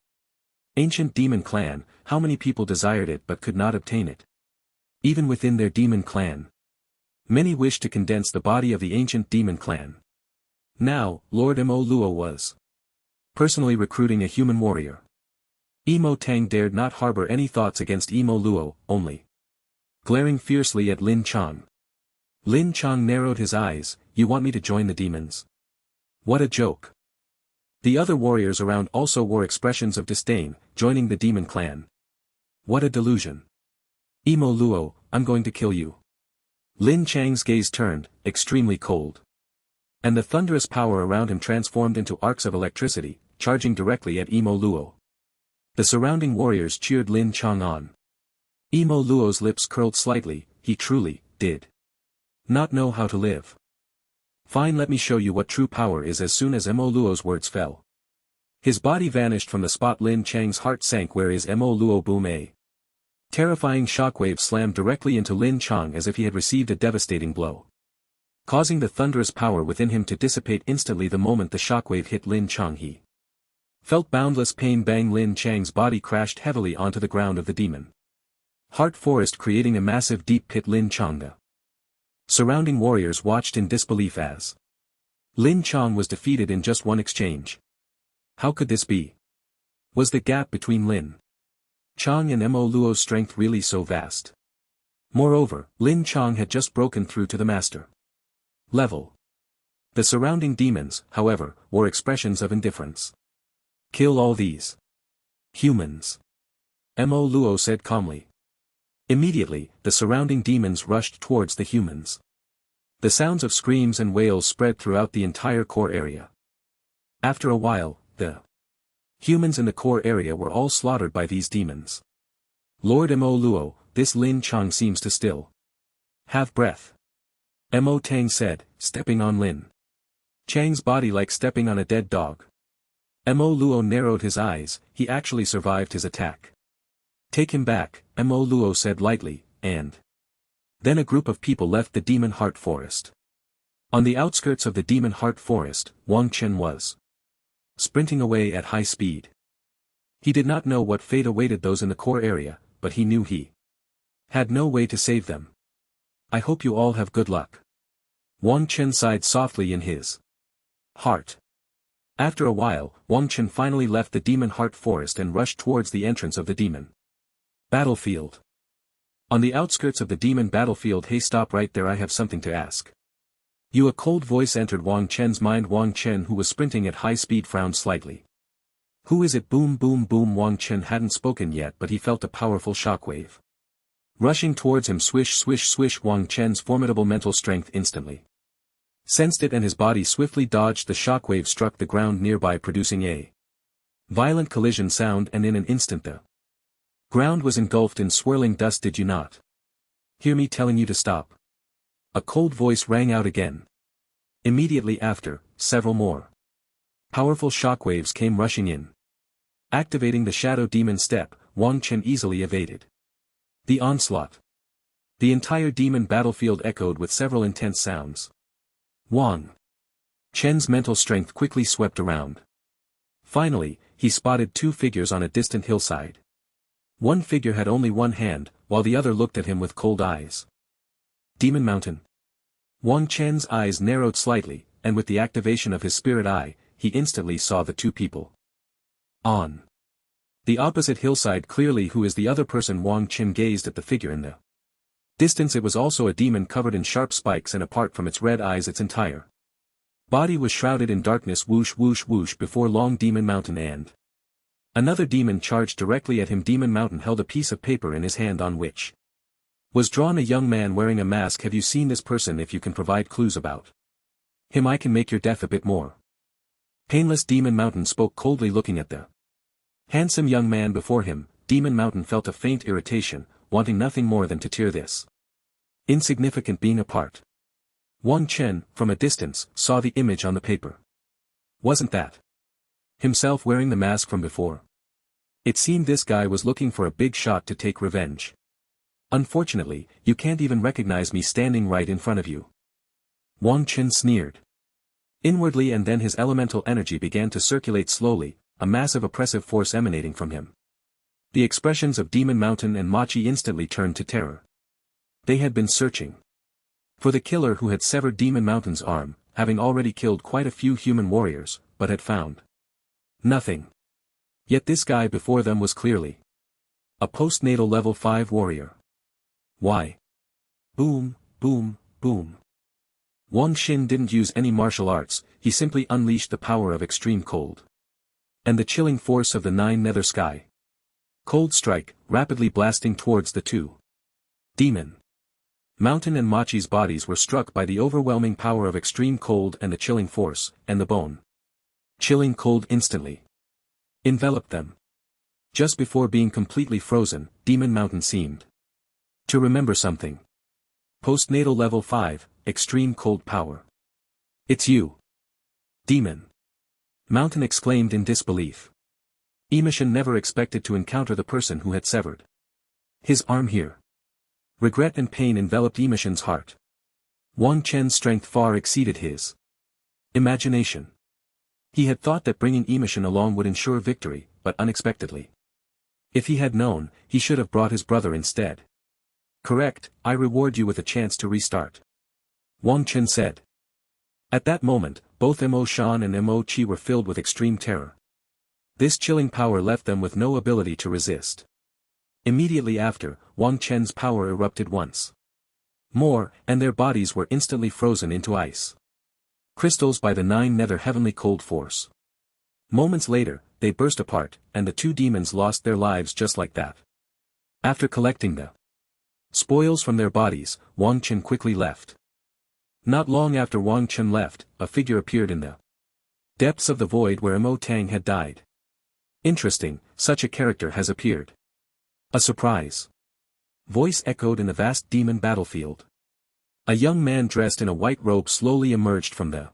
ancient demon clan, how many people desired it but could not obtain it? Even within their demon clan, many wished to condense the body of the ancient demon clan. Now, Lord Mo Luo was personally recruiting a human warrior. Emo Tang dared not harbor any thoughts against Emo Luo, only glaring fiercely at Lin Chang. Lin Chang narrowed his eyes. You want me to join the demons? What a joke. The other warriors around also wore expressions of disdain, joining the demon clan. What a delusion. Emo Luo, I'm going to kill you. Lin Chang's gaze turned, extremely cold. And the thunderous power around him transformed into arcs of electricity, charging directly at Emo Luo. The surrounding warriors cheered Lin Chang on. Emo Luo's lips curled slightly. He truly did not know how to live. Fine, let me show you what true power is. As soon as Mo Luo's words fell, his body vanished from the spot. Lin Chang's heart sank. Where is Mo Luo? Boom! A terrifying shockwave slammed directly into Lin Chang as if he had received a devastating blow, causing the thunderous power within him to dissipate instantly. The moment the shockwave hit Lin Chang, he felt boundless pain. Bang! Lin Chang's body crashed heavily onto the ground of the demon heart forest, creating a massive deep pit. Lin Chang, the surrounding warriors watched in disbelief as Lin Chang was defeated in just one exchange. How could this be? Was the gap between Lin Chang and Mo Luo's strength really so vast? Moreover, Lin Chang had just broken through to the master level. The surrounding demons, however, wore expressions of indifference. Kill all these humans, Mo Luo said calmly. Immediately, the surrounding demons rushed towards the humans. The sounds of screams and wails spread throughout the entire core area. After a while, the humans in the core area were all slaughtered by these demons. Lord Mo Luo, this Lin Chang seems to still have breath, Mo Tang said, stepping on Lin Chang's body like stepping on a dead dog. Mo Luo narrowed his eyes. He actually survived his attack. Take him back, Mo Luo said lightly, and then a group of people left the Demon Heart Forest. On the outskirts of the Demon Heart Forest, Wang Chen was sprinting away at high speed. He did not know what fate awaited those in the core area, but he knew he had no way to save them. I hope you all have good luck. Wang Chen sighed softly in his heart. After a while, Wang Chen finally left the Demon Heart Forest and rushed towards the entrance of the demon battlefield. On the outskirts of the demon battlefield. Hey, stop right there, I have something to ask you. A cold voice entered Wang Chen's mind. Wang Chen, who was sprinting at high speed, frowned slightly. Who is it? Boom boom boom. Wang Chen hadn't spoken yet, but he felt a powerful shockwave rushing towards him. Swish swish swish. Wang Chen's formidable mental strength instantly sensed it, and his body swiftly dodged. The shockwave struck the ground nearby, producing a violent collision sound, and in an instant the ground was engulfed in swirling dust. Did you not hear me telling you to stop? A cold voice rang out again. Immediately after, several more powerful shockwaves came rushing in. Activating the Shadow Demon Step, Wang Chen easily evaded the onslaught. The entire demon battlefield echoed with several intense sounds. Wang Chen's mental strength quickly swept around. Finally, he spotted two figures on a distant hillside. One figure had only one hand, while the other looked at him with cold eyes. Demon Mountain. Wang Chen's eyes narrowed slightly, and with the activation of his spirit eye, he instantly saw the two people on the opposite hillside clearly. Who is the other person? Wang Chen gazed at the figure in the distance. It was also a demon covered in sharp spikes, and apart from its red eyes, its entire body was shrouded in darkness. Whoosh whoosh whoosh. Before long, Demon Mountain and another demon charged directly at him. Demon Mountain held a piece of paper in his hand on which was drawn a young man wearing a mask. Have you seen this person? If you can provide clues about him, I can make your death a bit more painless. Demon Mountain spoke coldly, looking at the handsome young man before him. Demon Mountain felt a faint irritation, wanting nothing more than to tear this insignificant being apart. Wang Chen, from a distance, saw the image on the paper. Wasn't that himself wearing the mask from before? It seemed this guy was looking for a big shot to take revenge. Unfortunately, you can't even recognize me standing right in front of you. Wang Qin sneered inwardly, and then his elemental energy began to circulate slowly, a massive oppressive force emanating from him. The expressions of Demon Mountain and Machi instantly turned to terror. They had been searching for the killer who had severed Demon Mountain's arm, having already killed quite a few human warriors, but had found nothing. Yet this guy before them was clearly a postnatal level 5 warrior. Why? Boom, boom, boom. Wang Xin didn't use any martial arts, he simply unleashed the power of extreme cold and the chilling force of the 9 nether sky. Cold strike, rapidly blasting towards the two. Demon Mountain and Machi's bodies were struck by the overwhelming power of extreme cold and the chilling force, and the bone chilling cold instantly enveloped them. Just before being completely frozen, Demon Mountain seemed to remember something. Postnatal level 5, extreme cold power. It's you. Demon Mountain exclaimed in disbelief. Emission never expected to encounter the person who had severed his arm here. Regret and pain enveloped Emission's heart. Wang Chen's strength far exceeded his imagination. He had thought that bringing Emission along would ensure victory, but unexpectedly. If he had known, he should have brought his brother instead. Correct, I reward you with a chance to restart. Wang Chen said. At that moment, both Mo Shan and Mo Qi were filled with extreme terror. This chilling power left them with no ability to resist. Immediately after, Wang Chen's power erupted once more, and their bodies were instantly frozen into ice crystals by the 9 nether heavenly cold force. Moments later, they burst apart, and the two demons lost their lives just like that. After collecting the spoils from their bodies, Wang Chen quickly left. Not long after Wang Chen left, a figure appeared in the depths of the void where Mo Tang had died. Interesting, such a character has appeared. A surprise voice echoed in the vast demon battlefield. A young man dressed in a white robe slowly emerged from the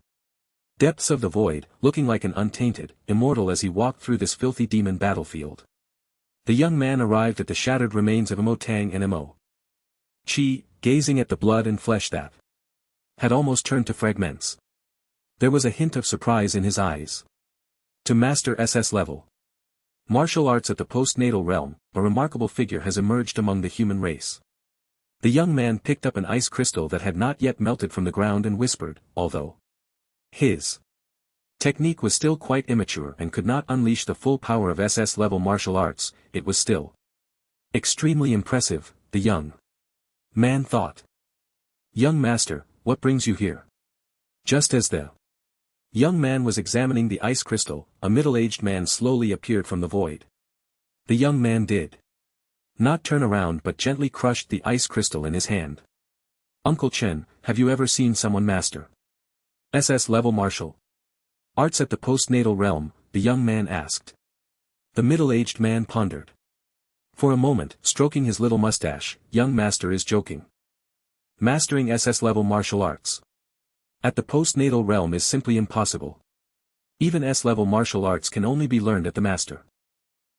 depths of the void, looking like an untainted, immortal as he walked through this filthy demon battlefield. The young man arrived at the shattered remains of Mo Tang and Mo Qi, gazing at the blood and flesh that had almost turned to fragments. There was a hint of surprise in his eyes. To Master SS level martial arts at the postnatal realm, a remarkable figure has emerged among the human race. The young man picked up an ice crystal that had not yet melted from the ground and whispered, although his technique was still quite immature and could not unleash the full power of SS level martial arts, it was still extremely impressive, the young man thought. Young master, what brings you here? Just as the young man was examining the ice crystal, a middle-aged man slowly appeared from the void. The young man did not turn around but gently crushed the ice crystal in his hand. Uncle Chen, have you ever seen someone master SS level martial arts at the postnatal realm? The young man asked. The middle-aged man pondered for a moment, stroking his little mustache. Young master is joking. Mastering SS level martial arts at the postnatal realm is simply impossible. Even S-level martial arts can only be learned at the master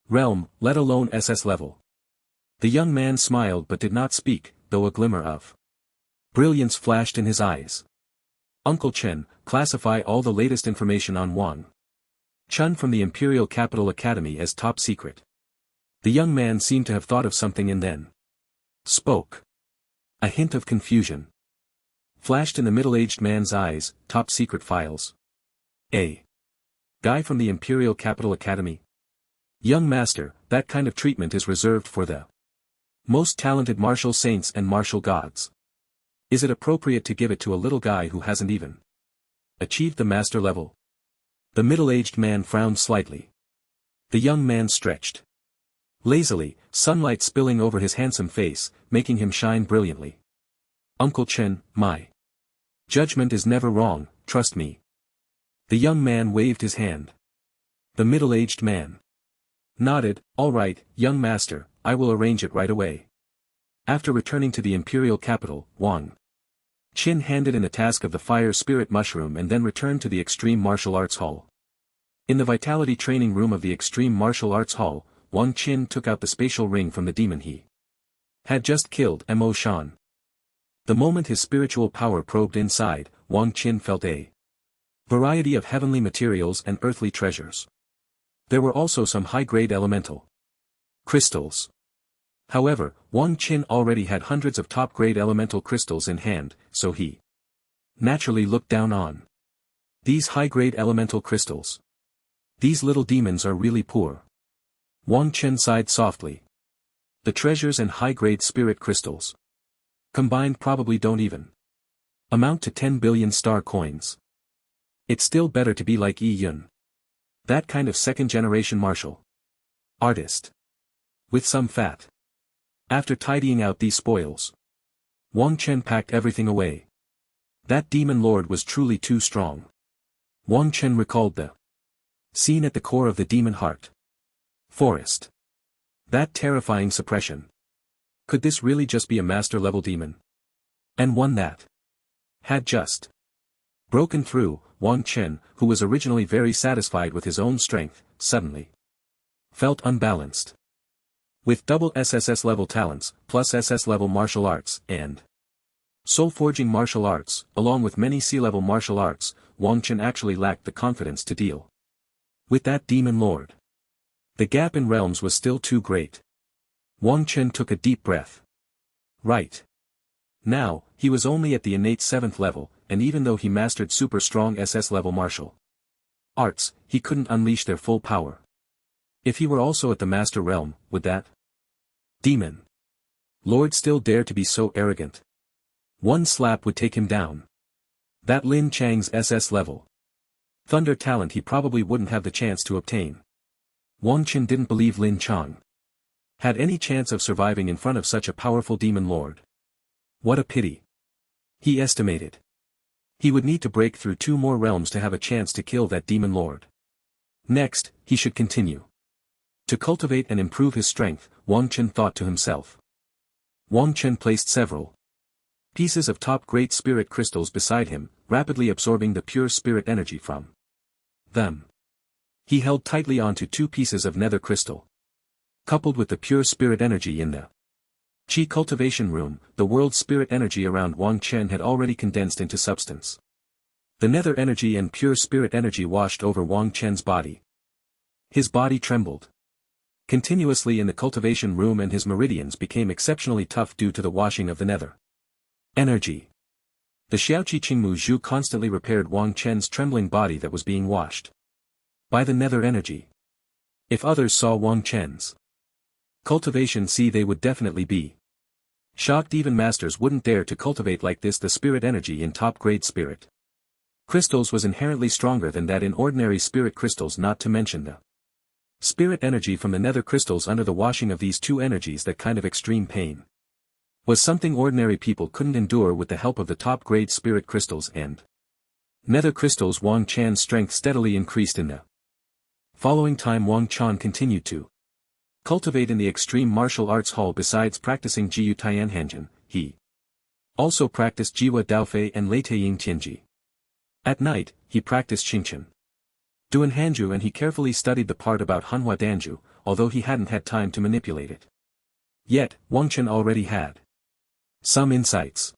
realm, let alone SS level. The young man smiled but did not speak, though a glimmer of brilliance flashed in his eyes. Uncle Chen, classify all the latest information on Wang Chun from the Imperial Capital Academy as top secret. The young man seemed to have thought of something and then spoke. A hint of confusion flashed in the middle-aged man's eyes. Top secret files. A guy from the Imperial Capital Academy? Young master, that kind of treatment is reserved for the most talented martial saints and martial gods. Is it appropriate to give it to a little guy who hasn't even achieved the master level? The middle-aged man frowned slightly. The young man stretched lazily, sunlight spilling over his handsome face, making him shine brilliantly. Uncle Chen, my judgment is never wrong, trust me. The young man waved his hand. The middle-aged man nodded, all right, young master, I will arrange it right away. After returning to the imperial capital, Wang Qin handed in the task of the fire spirit mushroom and then returned to the Extreme Martial Arts Hall. In the Vitality Training Room of the Extreme Martial Arts Hall, Wang Qin took out the spatial ring from the demon he had just killed, Mo Shan. The moment his spiritual power probed inside, Wang Qin felt a variety of heavenly materials and earthly treasures. There were also some high-grade elemental crystals. However, Wang Qin already had hundreds of top-grade elemental crystals in hand, so he naturally looked down on these high-grade elemental crystals. These little demons are really poor. Wang Qin sighed softly. The treasures and high-grade spirit crystals combined probably don't even amount to 10 billion star coins. It's still better to be like Yi Yun. That kind of second-generation martial artist. With some fat. After tidying out these spoils, Wang Chen packed everything away. That demon lord was truly too strong. Wang Chen recalled the scene at the core of the demon heart forest. That terrifying suppression. Could this really just be a master-level demon? And one that had just broken through. Wang Chen, who was originally very satisfied with his own strength, suddenly felt unbalanced. With double SSS level talents, plus SS level martial arts, and soul-forging martial arts, along with many C-level martial arts, Wang Chen actually lacked the confidence to deal with that demon lord. The gap in realms was still too great. Wang Chen took a deep breath. Right. Now, he was only at the innate 7th level, and even though he mastered super strong SS level martial arts, he couldn't unleash their full power. If he were also at the master realm, would that demon lord still dare to be so arrogant? One slap would take him down. That Lin Chang's SS level thunder talent he probably wouldn't have the chance to obtain. Wang Chen didn't believe Lin Chang had any chance of surviving in front of such a powerful demon lord. What a pity. He estimated he would need to break through 2 more realms to have a chance to kill that demon lord. Next, he should continue to cultivate and improve his strength, Wang Chen thought to himself. Wang Chen placed several pieces of top-grade spirit crystals beside him, rapidly absorbing the pure spirit energy from them. He held tightly onto 2 pieces of nether crystal. Coupled with the pure spirit energy in the Qi cultivation room, the world's spirit energy around Wang Chen had already condensed into substance. The nether energy and pure spirit energy washed over Wang Chen's body. His body trembled continuously in the cultivation room, and his meridians became exceptionally tough due to the washing of the nether energy. The Xiaoqi Qingmu Zhu constantly repaired Wang Chen's trembling body that was being washed by the nether energy. If others saw Wang Chen's cultivation, they would definitely be shocked. Even masters wouldn't dare to cultivate like this. The spirit energy in top-grade spirit crystals was inherently stronger than that in ordinary spirit crystals, not to mention the spirit energy from the nether crystals. Under the washing of these 2 energies, that kind of extreme pain was something ordinary people couldn't endure. With the help of the top-grade spirit crystals and nether crystals, Wang Chan's strength steadily increased in the following time. Wang Chan continued to cultivate in the extreme martial arts hall. Besides practicing Jiyu Tianhanjin, he also practiced Jiwa Daofei and Leiteying Tianji. At night, he practiced Xingqian Duanhanju, and he carefully studied the part about Hanhua Danju, although he hadn't had time to manipulate it. Yet, Wang Chen already had some insights.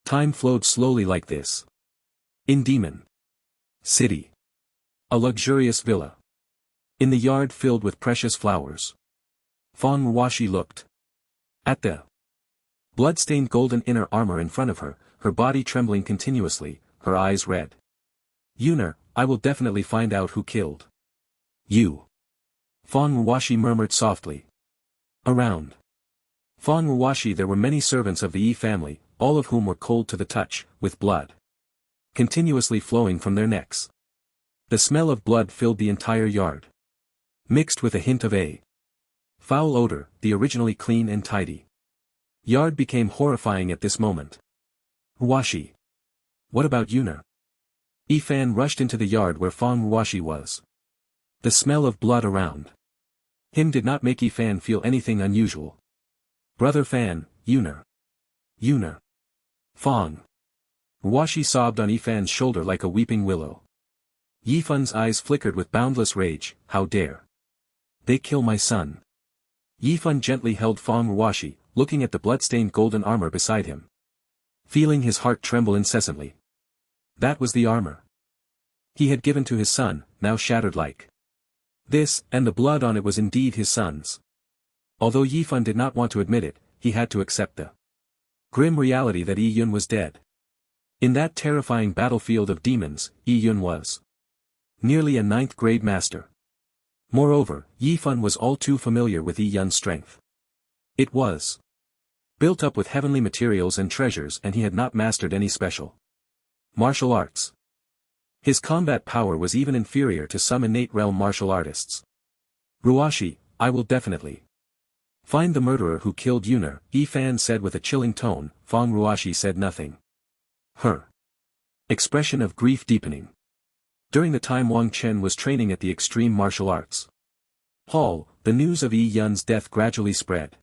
Time flowed slowly like this. In Demon City. A luxurious villa. In the yard filled with precious flowers. Fang Ruoxi looked at the blood-stained golden inner armor in front of her, her body trembling continuously, her eyes red. Yuner, I will definitely find out who killed you. Fang Ruoxi murmured softly. Around Fang Ruoxi there were many servants of the Yi family, all of whom were cold to the touch, with blood continuously flowing from their necks. The smell of blood filled the entire yard, mixed with a hint of a foul odor. The originally clean and tidy yard became horrifying at this moment. Ruoxi. What about Yuner? Yifan rushed into the yard where Fang Ruoxi was. The smell of blood around him did not make Yifan feel anything unusual. Brother Fan, Yuner. Yuner. Fang. Ruoxi sobbed on Yifan's shoulder like a weeping willow. Yifan's eyes flickered with boundless rage. How dare they kill my son? Yifan gently held Fang Ruoxi, looking at the bloodstained golden armor beside him. feeling his heart tremble incessantly. That was the armor he had given to his son, now shattered like this, and the blood on it was indeed his son's. Although Yifan did not want to admit it, he had to accept the grim reality that Yi Yun was dead. In that terrifying battlefield of demons, Yi Yun was nearly a 9th grade master. Moreover, Yifan was all too familiar with Yi Yun's strength. It was built up with heavenly materials and treasures, and he had not mastered any special martial arts. His combat power was even inferior to some innate realm martial artists. Ruashi, I will definitely find the murderer who killed Yuner, Yifan said with a chilling tone. Fong Ruashi said nothing. Her expression of grief deepening. During the time Wang Chen was training at the Extreme Martial Arts Hall, the news of Yi Yun's death gradually spread.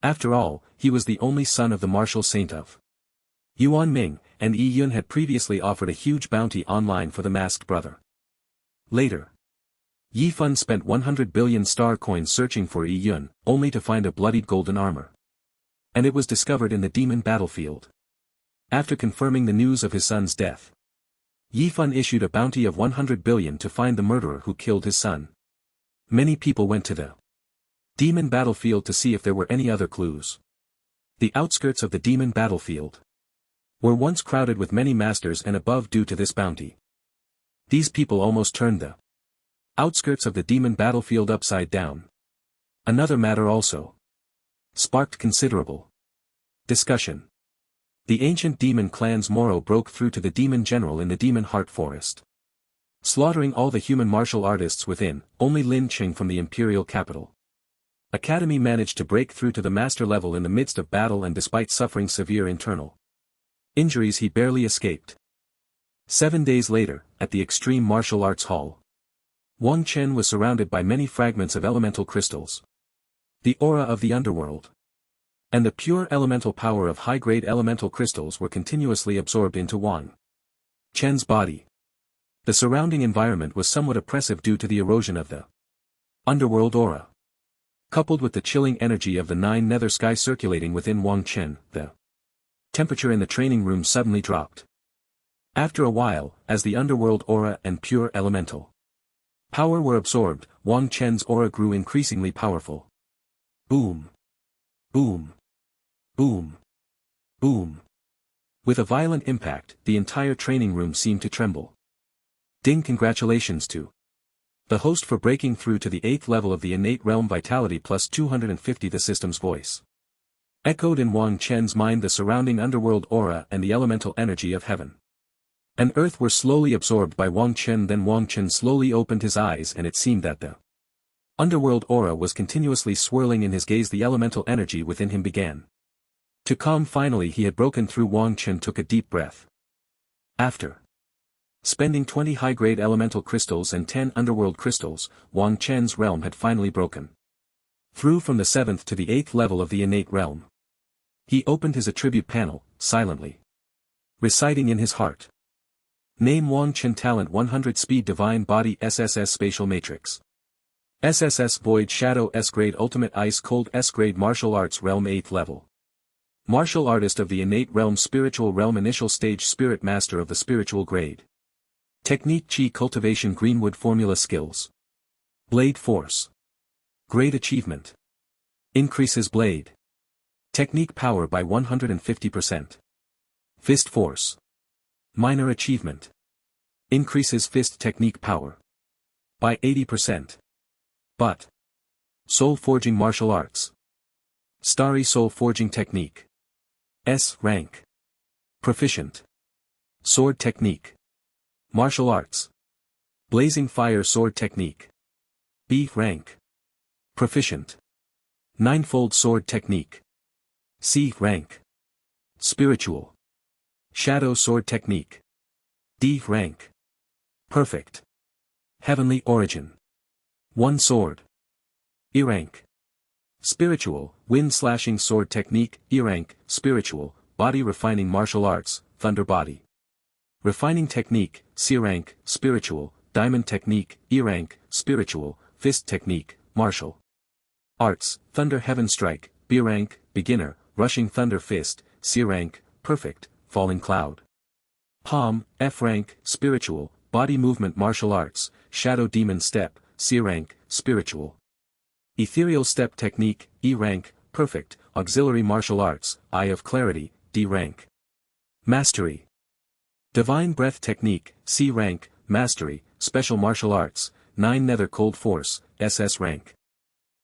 After all, he was the only son of the martial saint of Yuan Ming, and Yi Yun had previously offered a huge bounty online for the masked brother. Later, Yifan spent 100 billion star coins searching for Yi Yun, only to find a bloodied golden armor. And it was discovered in the demon battlefield. After confirming the news of his son's death, Yifan issued a bounty of 100 billion to find the murderer who killed his son. Many people went to the demon battlefield to see if there were any other clues. The outskirts of the demon battlefield were once crowded with many masters and above due to this bounty. These people almost turned the outskirts of the demon battlefield upside down. Another matter also sparked considerable discussion. The ancient demon clan's Moro broke through to the demon general in the demon heart forest, slaughtering all the human martial artists within. Only Lin Qing from the imperial capital academy managed to break through to the master level in the midst of battle, and despite suffering severe internal injuries he barely escaped. 7 days later, at the Extreme Martial Arts Hall, Wang Chen was surrounded by many fragments of elemental crystals. The aura of the underworld and the pure elemental power of high-grade elemental crystals were continuously absorbed into Wang Chen's body. The surrounding environment was somewhat oppressive due to the erosion of the underworld aura. Coupled with the chilling energy of the 9 nether sky circulating within Wang Chen, the temperature in the training room suddenly dropped. After a while, as the underworld aura and pure elemental power were absorbed, Wang Chen's aura grew increasingly powerful. Boom. Boom. Boom. Boom. With a violent impact, the entire training room seemed to tremble. Ding! Congratulations to the host for breaking through to the 8th level of the innate realm vitality plus 250. The system's voice echoed in Wang Chen's mind. The surrounding underworld aura and the elemental energy of heaven and earth were slowly absorbed by Wang Chen. Then Wang Chen slowly opened his eyes, and it seemed that the underworld aura was continuously swirling in his gaze. The elemental energy within him began to calm. Finally he had broken through. Wang Chen took a deep breath. After spending 20 high-grade elemental crystals and 10 underworld crystals, Wang Chen's realm had finally broken through from the 7th to the 8th level of the innate realm. He opened his attribute panel, silently reciting in his heart. Name: Wang Chen. Talent 100. Speed: Divine Body. SSS Spatial Matrix. SSS Void Shadow. S-Grade Ultimate Ice Cold. S-Grade Martial Arts Realm 8th Level. Martial Artist of the Innate Realm. Spiritual Realm. Initial Stage. Spirit Master of the Spiritual Grade. Technique: Chi Cultivation. Greenwood Formula. Skills: Blade Force. Grade Achievement: Increases Blade Technique Power by 150%. Fist Force. Minor Achievement: Increases Fist Technique Power by 80%. But Soul Forging Martial Arts. Starry Soul Forging Technique. S Rank. Proficient. Sword Technique. Martial Arts. Blazing Fire Sword Technique. B Rank. Proficient. Ninefold Sword Technique. C Rank. Spiritual. Shadow Sword Technique. D Rank. Perfect. Heavenly Origin. One Sword. E Rank. Spiritual, Wind Slashing Sword Technique. E Rank. Spiritual, Body Refining Martial Arts, Thunder Body Refining Technique. C Rank. Spiritual, Diamond Technique. E Rank. Spiritual, Fist Technique, Martial Arts, Thunder Heaven Strike. B Rank. Beginner, Rushing Thunder Fist. C Rank. perfect, falling cloud. Palm, F rank, spiritual, body movement martial arts, shadow demon step, C rank, spiritual. Ethereal step technique, E rank, perfect, auxiliary martial arts, Eye of clarity, D rank. Mastery. Divine breath technique, C rank, mastery, special martial arts, 9 nether cold force, SS rank.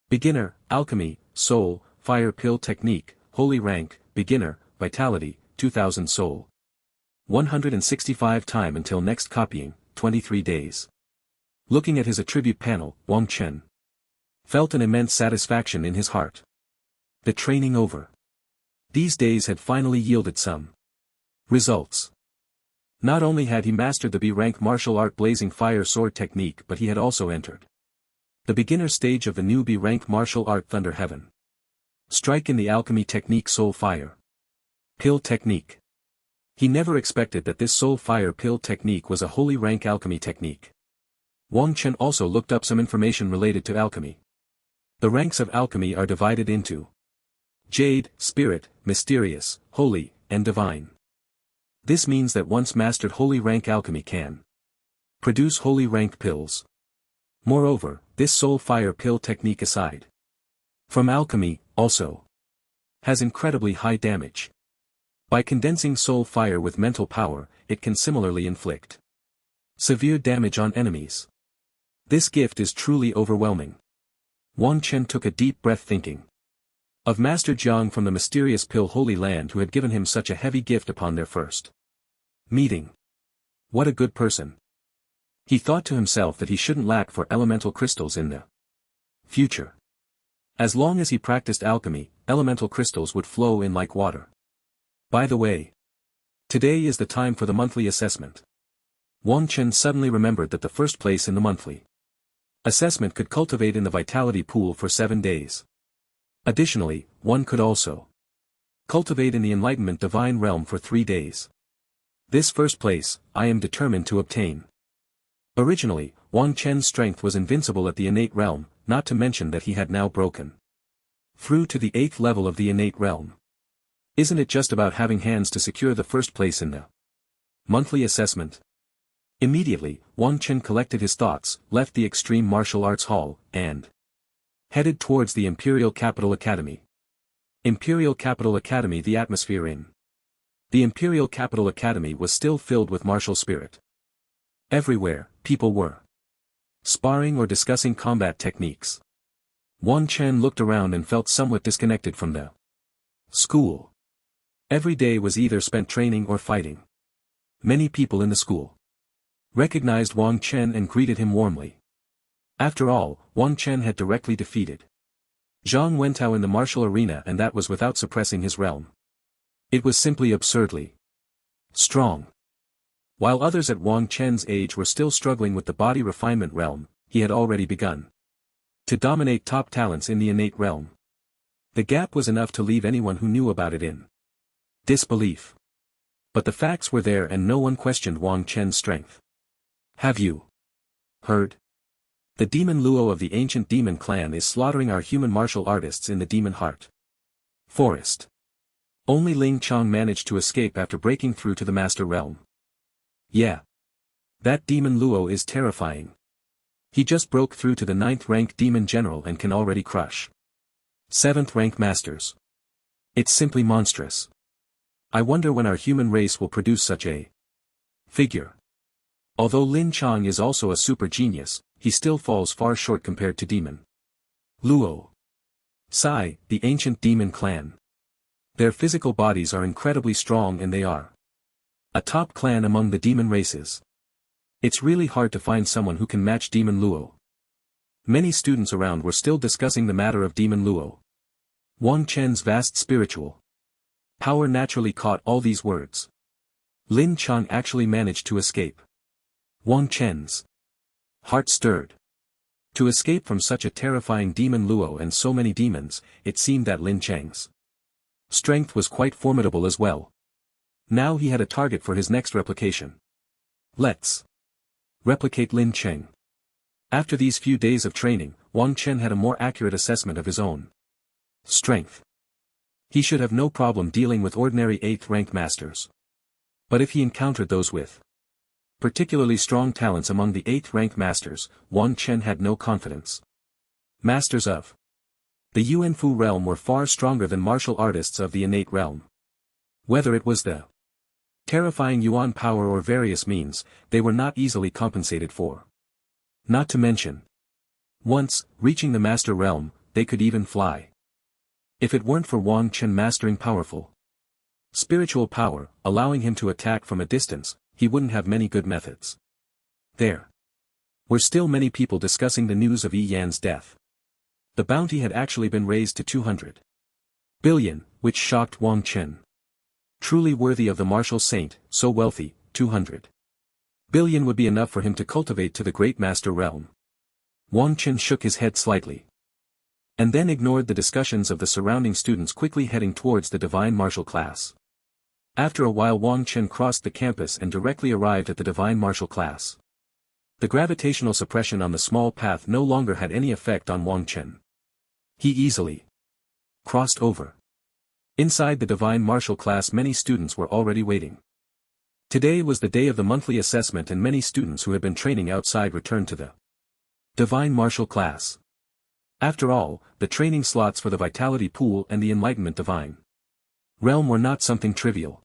Beginner, alchemy, soul, fire pill technique, holy rank, beginner, vitality, 2000 soul. 165 time until next copying, 23 days. Looking at his attribute panel, Wang Chen felt an immense satisfaction in his heart. The training over. These days had finally yielded some results. Not only had he mastered the B-rank martial art blazing fire sword technique, but he had also entered the beginner stage of the new B-rank martial art thunder heaven. Strike in the alchemy technique soul fire pill technique. He never expected that this soul fire pill technique was a holy rank alchemy technique. Wang Chen also looked up some information related to alchemy. The ranks of alchemy are divided into Jade, Spirit, Mysterious, Holy, and Divine. This means that once mastered holy rank alchemy can produce holy rank pills. Moreover, this soul fire pill technique aside from alchemy, also has incredibly high damage. By condensing soul fire with mental power, it can similarly inflict severe damage on enemies. This gift is truly overwhelming. Wang Chen took a deep breath thinking of Master Jiang from the mysterious Pill Holy Land who had given him such a heavy gift upon their first meeting. What a good person. He thought to himself that he shouldn't lack for elemental crystals in the future. As long as he practiced alchemy, elemental crystals would flow in like water. By the way, today is the time for the monthly assessment. Wang Chen suddenly remembered that the first place in the monthly assessment could cultivate in the vitality pool for 7 days. Additionally, one could also cultivate in the enlightenment divine realm for 3 days. This first place, I am determined to obtain. Originally, Wang Chen's strength was invincible at the innate realm, not to mention that he had now broken through to the 8th level of the innate realm. Isn't it just about having hands to secure the first place in the monthly assessment? Immediately, Wang Chen collected his thoughts, left the Extreme Martial Arts Hall, and headed towards the Imperial Capital Academy. Imperial Capital Academy. The atmosphere in the Imperial Capital Academy was still filled with martial spirit. Everywhere, people were sparring or discussing combat techniques. Wang Chen looked around and felt somewhat disconnected from the school. Every day was either spent training or fighting. Many people in the school recognized Wang Chen and greeted him warmly. After all, Wang Chen had directly defeated Zhang Wentao in the martial arena, and that was without suppressing his realm. It was simply absurdly strong. While others at Wang Chen's age were still struggling with the body refinement realm, he had already begun to dominate top talents in the innate realm. The gap was enough to leave anyone who knew about it in disbelief. But the facts were there and no one questioned Wang Chen's strength. Have you heard? The demon Luo of the ancient demon clan is slaughtering our human martial artists in the demon heart forest. Only Ling Chong managed to escape after breaking through to the master realm. Yeah. That demon Luo is terrifying. He just broke through to the 9th rank demon general and can already crush 7th rank masters. It's simply monstrous. I wonder when our human race will produce such a figure. Although Lin Chong is also a super genius, he still falls far short compared to demon Luo. Sai, the ancient demon clan. Their physical bodies are incredibly strong and they are a top clan among the demon races. It's really hard to find someone who can match demon Luo. Many students around were still discussing the matter of demon Luo. Wang Chen's vast spiritual power naturally caught all these words. Lin Chong actually managed to escape. Wang Chen's heart stirred. To escape from such a terrifying demon Luo and so many demons, it seemed that Lin Cheng's strength was quite formidable as well. Now he had a target for his next replication. Let's replicate Lin Cheng. After these few days of training, Wang Chen had a more accurate assessment of his own strength. He should have no problem dealing with ordinary 8th rank masters. But if he encountered those with particularly strong talents among the 8th rank masters, Wang Chen had no confidence. Masters of the Yuanfu realm were far stronger than martial artists of the innate realm. Whether it was the terrifying Yuan power or various means, they were not easily compensated for. Not to mention, once reaching the master realm, they could even fly. If it weren't for Wang Chen mastering powerful spiritual power, allowing him to attack from a distance, he wouldn't have many good methods. There were still many people discussing the news of Yi Yan's death. The bounty had actually been raised to 200 billion, which shocked Wang Chen. Truly worthy of the martial saint, so wealthy, 200 billion would be enough for him to cultivate to the great master realm. Wang Chen shook his head slightly, and then ignored the discussions of the surrounding students quickly heading towards the divine martial class. After a while Wang Chen crossed the campus and directly arrived at the divine martial class. The gravitational suppression on the small path no longer had any effect on Wang Chen. He easily crossed over. Inside the divine martial class many students were already waiting. Today was the day of the monthly assessment and many students who had been training outside returned to the divine martial class. After all, the training slots for the Vitality Pool and the Enlightenment Divine Realm were not something trivial.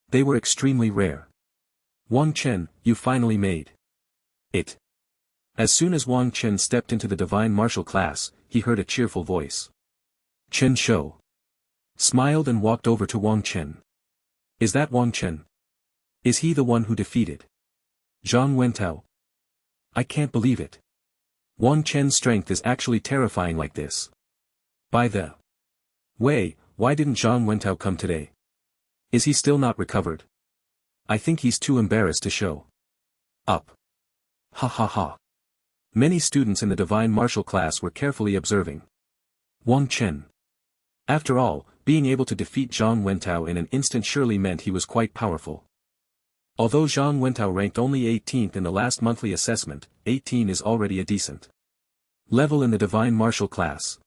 They were extremely rare. Wang Chen, you finally made it. As soon as Wang Chen stepped into the divine martial class, he heard a cheerful voice. Chen Shou smiled and walked over to Wang Chen. Is that Wang Chen? Is he the one who defeated Zhang Wentao? I can't believe it. Wang Chen's strength is actually terrifying like this. By the way, why didn't Zhang Wentao come today? Is he still not recovered? I think he's too embarrassed to show up. Ha ha ha. Many students in the divine martial class were carefully observing Wang Chen. After all, being able to defeat Zhang Wentao in an instant surely meant he was quite powerful. Although Zhang Wentao ranked only 18th in the last monthly assessment, 18 is already a decent level in the divine martial class.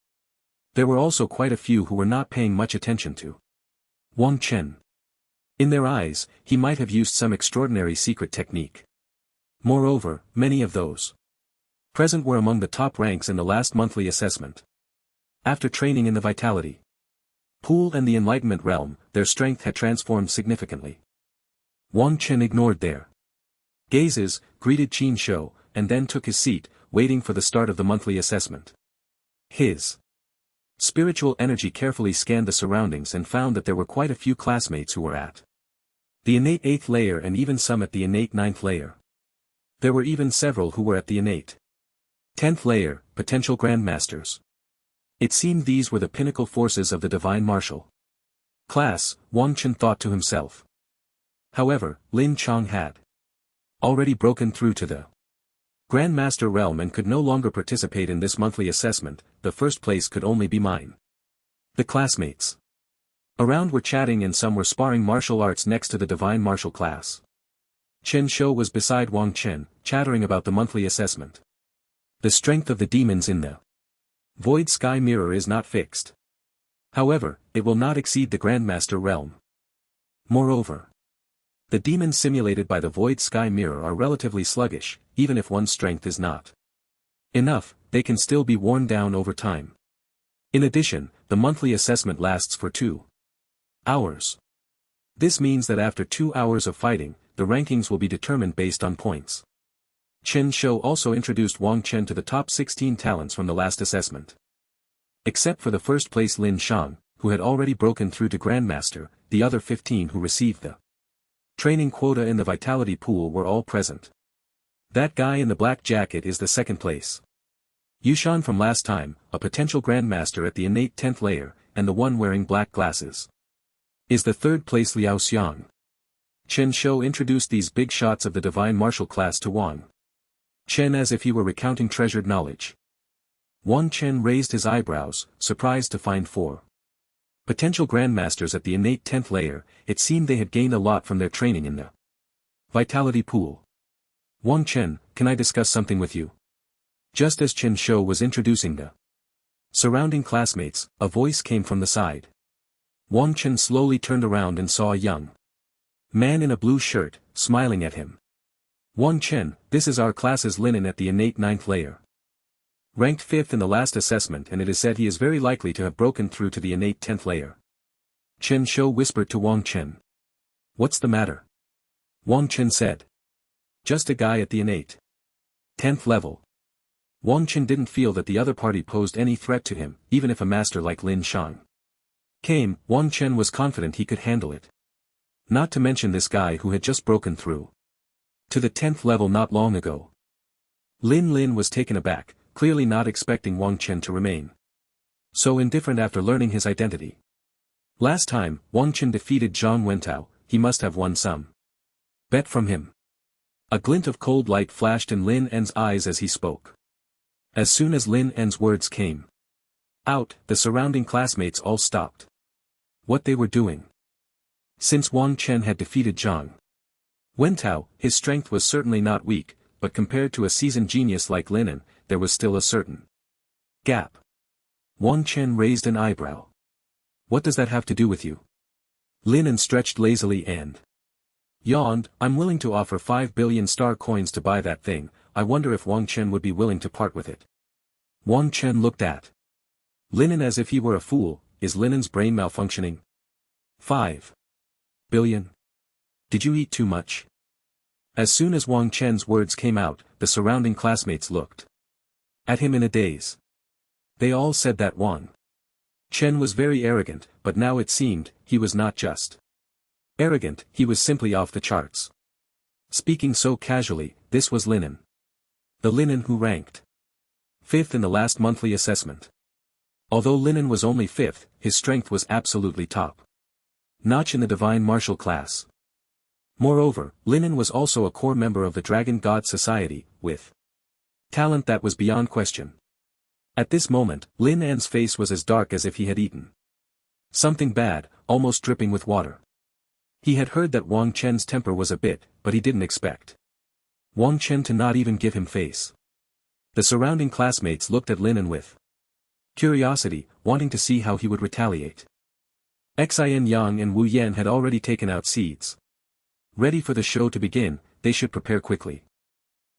There were also quite a few who were not paying much attention to Wang Chen. In their eyes, he might have used some extraordinary secret technique. Moreover, many of those present were among the top ranks in the last monthly assessment. After training in the Vitality Pool and the Enlightenment Realm, their strength had transformed significantly. Wang Chen ignored their gazes, greeted Qin Shou, and then took his seat, waiting for the start of the monthly assessment. His spiritual energy carefully scanned the surroundings and found that there were quite a few classmates who were at the innate 8th layer and even some at the innate 9th layer. There were even several who were at the innate 10th layer, potential grandmasters. It seemed these were the pinnacle forces of the divine martial class, Wang Chen thought to himself. However, Lin Chang had already broken through to the Grandmaster realm and could no longer participate in this monthly assessment. The first place could only be mine. The classmates around were chatting and some were sparring martial arts next to the divine martial class. Chen Shou was beside Wang Chen, chattering about the monthly assessment. The strength of the demons in the Void Sky Mirror is not fixed. However, it will not exceed the Grandmaster realm. Moreover, the demons simulated by the Void Sky Mirror are relatively sluggish, even if one's strength is not enough, they can still be worn down over time. In addition, the monthly assessment lasts for 2 hours. This means that after 2 hours of fighting, the rankings will be determined based on points. Chen Shou also introduced Wang Chen to the top 16 talents from the last assessment. Except for the first place Lin Shang, who had already broken through to Grandmaster, the other 15 who received the training quota in the Vitality Pool were all present. That guy in the black jacket is the second place. Yushan from last time, a potential Grandmaster at the innate 10th layer, and the one wearing black glasses is the third place Liao Xiang. Chen Shou introduced these big shots of the divine martial class to Wang Chen as if he were recounting treasured knowledge. Wang Chen raised his eyebrows, surprised to find 4 potential grandmasters at the innate 10th layer. It seemed they had gained a lot from their training in the Vitality Pool. Wang Chen, can I discuss something with you? Just as Chen Shou was introducing the surrounding classmates, a voice came from the side. Wang Chen slowly turned around and saw a young man in a blue shirt, smiling at him. Wang Chen, this is our class's Linen at the innate 9th layer. Ranked 5th in the last assessment, and it is said he is very likely to have broken through to the innate 10th layer. Chen Shou whispered to Wang Chen. What's the matter? Wang Chen said. Just a guy at the innate 10th level. Wang Chen didn't feel that the other party posed any threat to him, even if a master like Lin Shang came. Wang Chen was confident he could handle it. Not to mention this guy who had just broken through to the 10th level not long ago. Lin was taken aback, clearly not expecting Wang Chen to remain so indifferent after learning his identity. Last time, Wang Chen defeated Zhang Wentao, he must have won some bet from him. A glint of cold light flashed in Lin En's eyes as he spoke. As soon as Lin En's words came out, the surrounding classmates all stopped what they were doing. Since Wang Chen had defeated Zhang Wentao, his strength was certainly not weak, but compared to a seasoned genius like Lin En, there was still a certain gap. Wang Chen raised an eyebrow. What does that have to do with you? Lin En stretched lazily and yawned. I'm willing to offer 5 billion star coins to buy that thing. I wonder if Wang Chen would be willing to part with it. Wang Chen looked at Lin En as if he were a fool. Is Lin En's brain malfunctioning? 5 billion? Did you eat too much? As soon as Wang Chen's words came out, the surrounding classmates looked at him in a daze. They all said that Wang Chen was very arrogant, but now it seemed, he was not just arrogant, he was simply off the charts. Speaking so casually, this was Lin En. The Lin En who ranked 5th in the last monthly assessment. Although Lin En was only 5th, his strength was absolutely top notch in the divine martial class. Moreover, Lin En was also a core member of the Dragon God Society, with talent that was beyond question. At this moment, Lin En's face was as dark as if he had eaten something bad, almost dripping with water. He had heard that Wang Chen's temper was a bit, but he didn't expect Wang Chen to not even give him face. The surrounding classmates looked at Lin En with curiosity, wanting to see how he would retaliate. Xian Yang and Wu Yan had already taken out seeds. Ready for the show to begin, they should prepare quickly.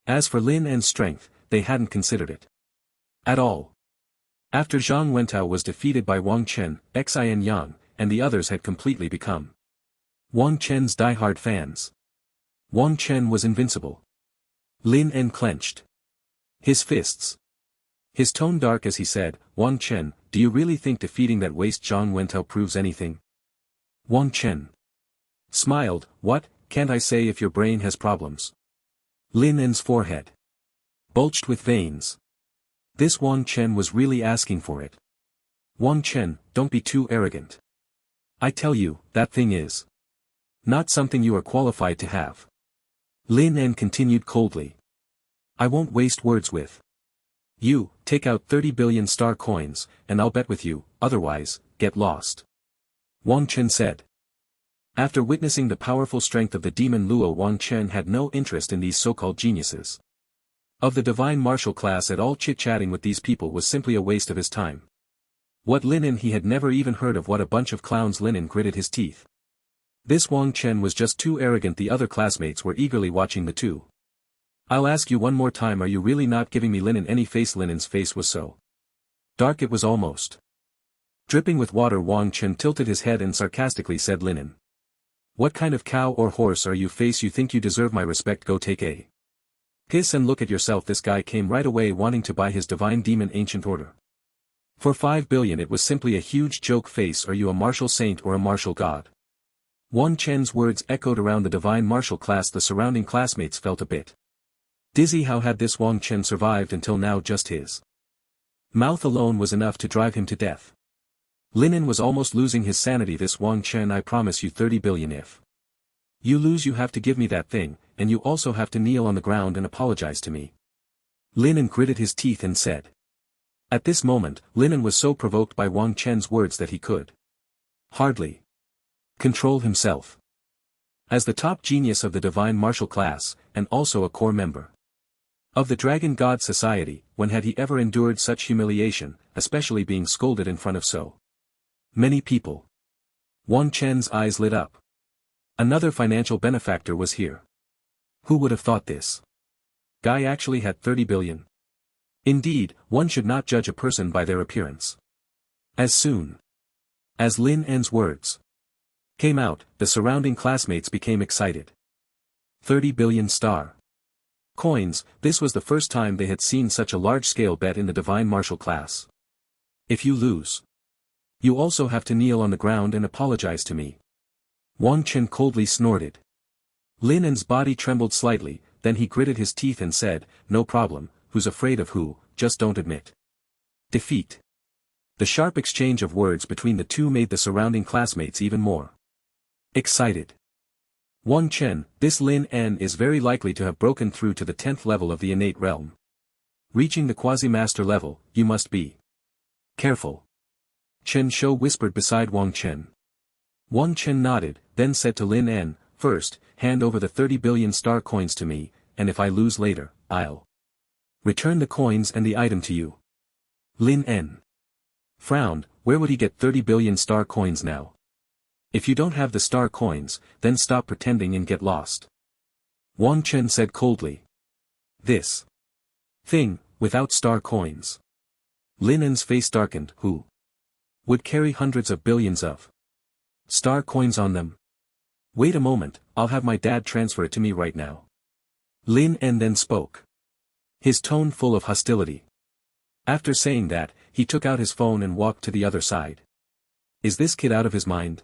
As for Lin En's strength, they hadn't considered it at all. After Zhang Wentao was defeated by Wang Chen, Xian Yang, and the others had completely become Wang Chen's die-hard fans. Wang Chen was invincible. Lin En clenched his fists. His tone dark as he said, Wang Chen, do you really think defeating that waste Zhang Wentao proves anything? Wang Chen smiled. What, can't I say if your brain has problems? Lin En's forehead bulged with veins. This Wang Chen was really asking for it. Wang Chen, don't be too arrogant. I tell you, that thing is not something you are qualified to have. Lin En continued coldly. I won't waste words with you. Take out 30 billion star coins, and I'll bet with you, otherwise, get lost. Wang Chen said. After witnessing the powerful strength of the demon Luo, Wang Chen had no interest in these so-called geniuses of the divine martial class at all. Chit-chatting with these people was simply a waste of his time. What Lin En, he had never even heard of. What a bunch of clowns. Lin En gritted his teeth. This Wang Chen was just too arrogant. The other classmates were eagerly watching the two. I'll ask you one more time, are you really not giving me Lin En any face? Lin En's face was so dark it was almost dripping with water. Wang Chen tilted his head and sarcastically said, Lin En, what kind of cow or horse are you? Face, you think you deserve my respect? Go take a piss and look at yourself. This guy came right away wanting to buy his divine demon ancient order for 5 billion. It was simply a huge joke. Face, are you a martial saint or a martial god? Wang Chen's words echoed around the divine martial class. The surrounding classmates felt a bit dizzy. How had this Wang Chen survived until now? Just his mouth alone was enough to drive him to death. Lin En was almost losing his sanity. This Wang Chen, I promise you 30 billion. If you lose, you have to give me that thing, and you also have to kneel on the ground and apologize to me. Lin En gritted his teeth and said. At this moment, Lin En was so provoked by Wang Chen's words that he could hardly control himself. As the top genius of the divine martial class, and also a core member of the Dragon God Society, when had he ever endured such humiliation, especially being scolded in front of so many people? Wang Chen's eyes lit up. Another financial benefactor was here. Who would have thought this? Guy actually had 30 billion. Indeed, one should not judge a person by their appearance. As soon as Lin En's words came out, the surrounding classmates became excited. 30 billion star coins, this was the first time they had seen such a large-scale bet in the divine martial class. If you lose, you also have to kneel on the ground and apologize to me. Wang Chen coldly snorted. Lin En's body trembled slightly, then he gritted his teeth and said, no problem, who's afraid of who, just don't admit defeat. The sharp exchange of words between the two made the surrounding classmates even more excited. Wang Chen, this Lin En is very likely to have broken through to the 10th level of the innate realm. Reaching the quasi-master level, you must be careful. Chen Shou whispered beside Wang Chen. Wang Chen nodded, then said to Lin En, first, hand over the 30 billion star coins to me, and if I lose later, I'll return the coins and the item to you. Lin En frowned, where would he get 30 billion star coins now? If you don't have the star coins, then stop pretending and get lost. Wang Chen said coldly. This thing, without star coins. Lin En's face darkened, who would carry hundreds of billions of star coins on them? Wait a moment, I'll have my dad transfer it to me right now. Lin En then spoke, his tone full of hostility. After saying that, he took out his phone and walked to the other side. Is this kid out of his mind?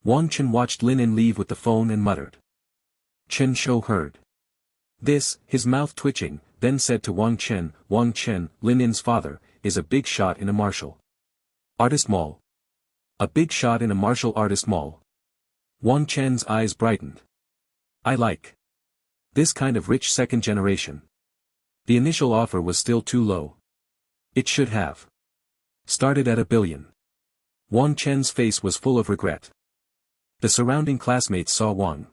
Wang Chen watched Lin En leave with the phone and muttered. Chen Shou heard this, his mouth twitching, then said to Wang Chen, Lin En's father, is a big shot in a martial artist mall. A big shot in a martial artist mall. Wang Chen's eyes brightened. I like this kind of rich second generation. The initial offer was still too low. It should have started at 1 billion. Wang Chen's face was full of regret. The surrounding classmates saw Wang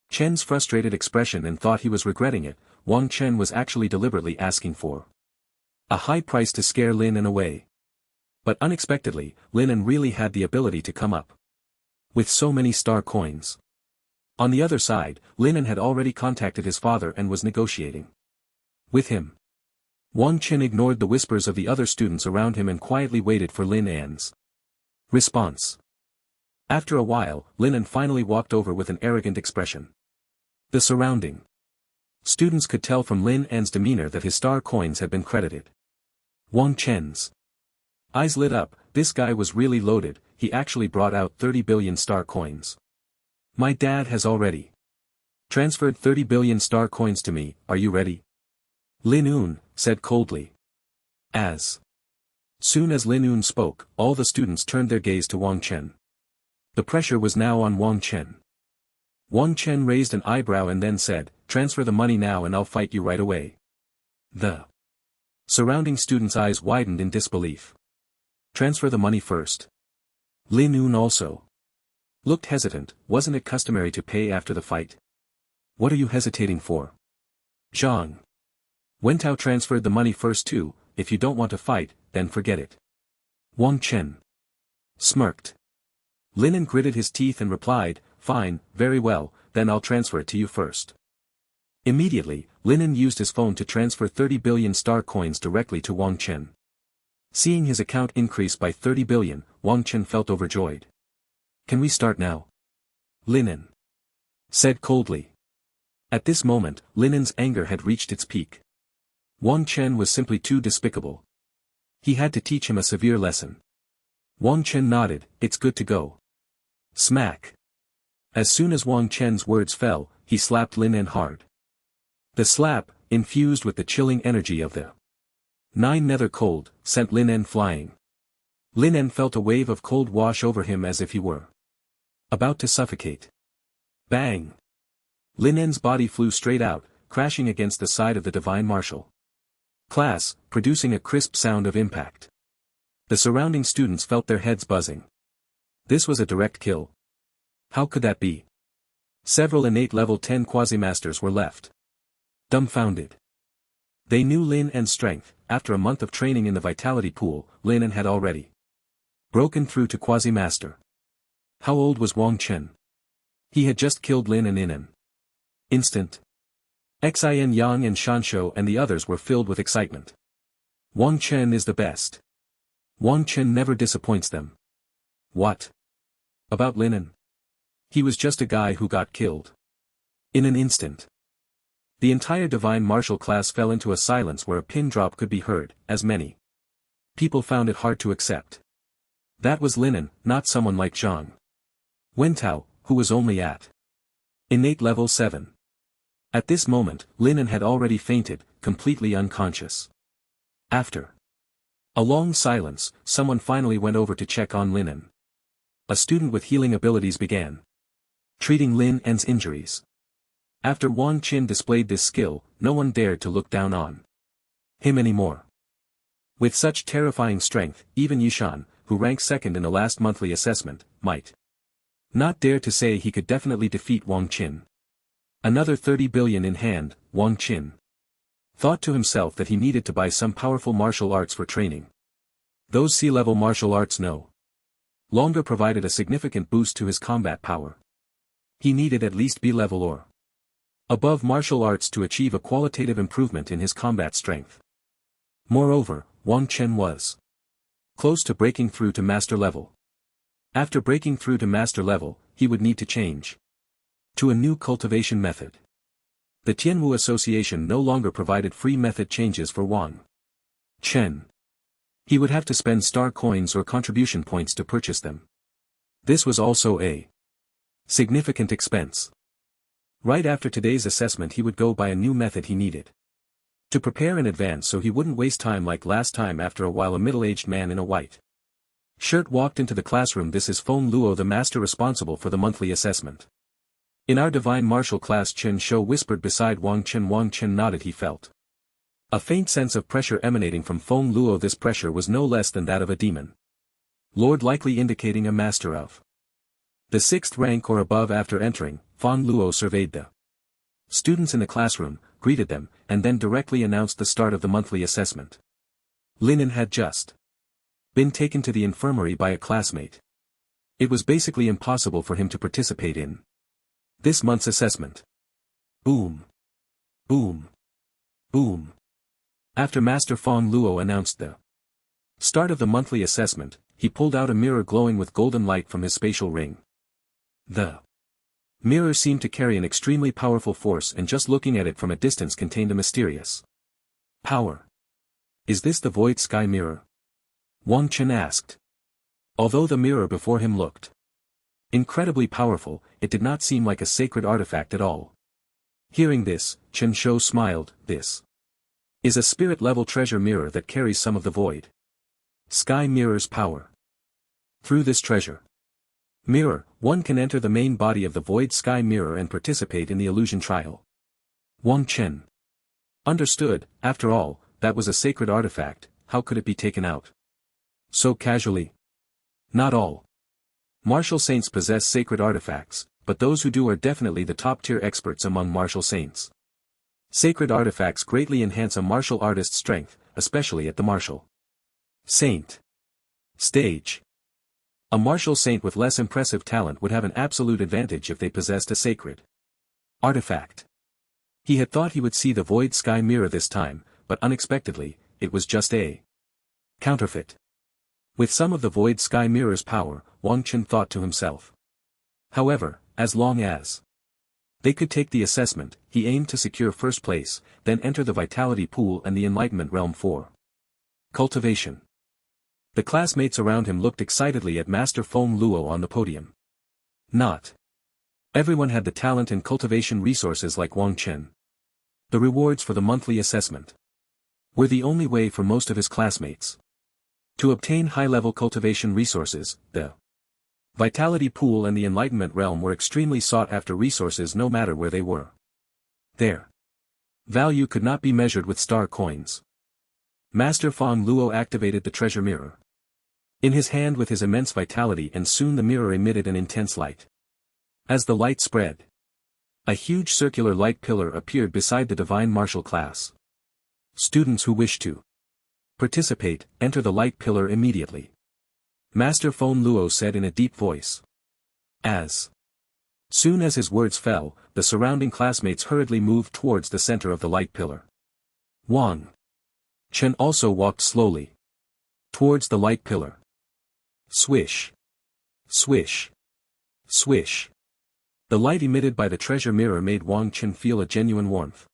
Chen's frustrated expression and thought he was regretting it. Wang Chen was actually deliberately asking for a high price to scare Lin En away. But unexpectedly, Lin En really had the ability to come up with so many star coins. On the other side, Lin En had already contacted his father and was negotiating with him. Wang Chen ignored the whispers of the other students around him and quietly waited for Lin En's response. After a while, Lin En finally walked over with an arrogant expression. The surrounding students could tell from Lin En's demeanor that his star coins had been credited. Wang Chen's eyes lit up, this guy was really loaded, he actually brought out 30 billion star coins. My dad has already transferred 30 billion star coins to me, are you ready? Lin Un said coldly. As soon as Lin Un spoke, all the students turned their gaze to Wang Chen. The pressure was now on Wang Chen. Wang Chen raised an eyebrow and then said, transfer the money now and I'll fight you right away. The surrounding students' eyes widened in disbelief. Transfer the money first. Lin Un also looked hesitant, wasn't it customary to pay after the fight? What are you hesitating for? Zhang Wentao transferred the money first too, if you don't want to fight, then forget it. Wang Chen smirked. Lin En gritted his teeth and replied, fine, very well, then I'll transfer it to you first. Immediately, Lin En used his phone to transfer 30 billion star coins directly to Wang Chen. Seeing his account increase by 30 billion, Wang Chen felt overjoyed. Can we start now? Lin En said coldly. At this moment, Lin En's anger had reached its peak. Wang Chen was simply too despicable. He had to teach him a severe lesson. Wang Chen nodded, it's good to go. Smack. As soon as Wang Chen's words fell, he slapped Lin En hard. The slap, infused with the chilling energy of the 9 nether cold, sent Lin En flying. Lin En felt a wave of cold wash over him as if he were about to suffocate. Bang! Lin En's body flew straight out, crashing against the side of the divine martial class, producing a crisp sound of impact. The surrounding students felt their heads buzzing. This was a direct kill. How could that be? Several innate level 10 quasi-masters were left dumbfounded. They knew Lin En's strength. After a month of training in the vitality pool, Lin En had already broken through to quasi-master. How old was Wang Chen? He had just killed Lin and in an instant. Xin Yang and Shansho and the others were filled with excitement. Wang Chen is the best. Wang Chen never disappoints them. What about Linen? He was just a guy who got killed. In an instant. The entire divine martial class fell into a silence where a pin drop could be heard, as many people found it hard to accept. That was Linen, not someone like Zhang Wentao, who was only at innate level 7. At this moment, Linen had already fainted, completely unconscious. After a long silence, someone finally went over to check on Linen. A student with healing abilities began treating Lin En's injuries. After Wang Qin displayed this skill, no one dared to look down on him anymore. With such terrifying strength, even Yushan, who ranked second in the last monthly assessment, might not dare to say he could definitely defeat Wang Qin. Another 30 billion in hand, Wang Qin thought to himself that he needed to buy some powerful martial arts for training. Those C-level martial arts no longer provided a significant boost to his combat power. He needed at least B-level or above martial arts to achieve a qualitative improvement in his combat strength. Moreover, Wang Chen was close to breaking through to master level. After breaking through to master level, he would need to change to a new cultivation method. The Tianwu Association no longer provided free method changes for Wang Chen. He would have to spend star coins or contribution points to purchase them. This was also a significant expense. Right after today's assessment he would go buy a new method he needed to prepare in advance so he wouldn't waste time like last time. After a while a middle-aged man in a white shirt walked into the classroom. This is Feng Luo, the master responsible for the monthly assessment. In our divine martial class, Chen Shou whispered beside Wang Chen. Wang Chen nodded. He felt a faint sense of pressure emanating from Feng Luo. This pressure was no less than that of a demon lord, likely indicating a master of the 6th rank or above. After entering, Feng Luo surveyed the students in the classroom, greeted them, and then directly announced the start of the monthly assessment. Linen had just been taken to the infirmary by a classmate. It was basically impossible for him to participate in this month's assessment. Boom. Boom. Boom. After Master Feng Luo announced the start of the monthly assessment, he pulled out a mirror glowing with golden light from his spatial ring. The mirror seemed to carry an extremely powerful force, and just looking at it from a distance contained a mysterious power. Is this the Void Sky Mirror? Wang Chen asked. Although the mirror before him looked incredibly powerful, it did not seem like a sacred artifact at all. Hearing this, Chen Shou smiled. This is a spirit-level treasure mirror that carries some of the Void Sky Mirror's power. Through this treasure mirror, one can enter the main body of the Void Sky Mirror and participate in the illusion trial. Wang Chen understood. After all, that was a sacred artifact. How could it be taken out so casually? Not all martial saints possess sacred artifacts, but those who do are definitely the top-tier experts among martial saints. Sacred artifacts greatly enhance a martial artist's strength, especially at the martial saint stage. A martial saint with less impressive talent would have an absolute advantage if they possessed a sacred artifact. He had thought he would see the Void Sky Mirror this time, but unexpectedly, it was just a counterfeit. With some of the Void Sky Mirror's power, Wang Chen thought to himself. However, as long as they could take the assessment, he aimed to secure first place, then enter the Vitality Pool and the Enlightenment Realm for cultivation. The classmates around him looked excitedly at Master Feng Luo on the podium. Not everyone had the talent and cultivation resources like Wang Chen. The rewards for the monthly assessment were the only way for most of his classmates to obtain high-level cultivation resources. The Vitality Pool and the Enlightenment Realm were extremely sought-after resources no matter where they were. Their value could not be measured with star coins. Master Feng Luo activated the treasure mirror in his hand with his immense vitality, and soon the mirror emitted an intense light. As the light spread, a huge circular light pillar appeared beside the divine martial class. Students who wish to participate, enter the light pillar immediately. Master Feng Luo said in a deep voice. As soon as his words fell, the surrounding classmates hurriedly moved towards the center of the light pillar. Wang Chen also walked slowly towards the light pillar. Swish. Swish. Swish. The light emitted by the treasure mirror made Wang Chen feel a genuine warmth.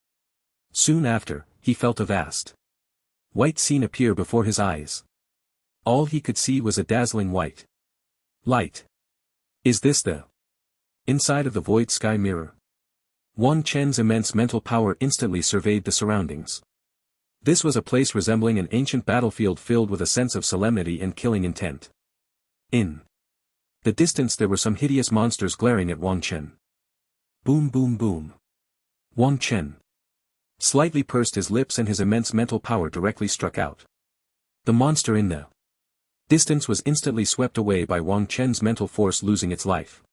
Soon after, he felt a vast white scene appear before his eyes. All he could see was a dazzling white light. Is this the inside of the void sky mirror? Wang Chen's immense mental power instantly surveyed the surroundings. This was a place resembling an ancient battlefield filled with a sense of solemnity and killing intent. In the distance there were some hideous monsters glaring at Wang Chen. Boom boom boom. Wang Chen slightly pursed his lips and his immense mental power directly struck out. The monster in the distance was instantly swept away by Wang Chen's mental force, losing its life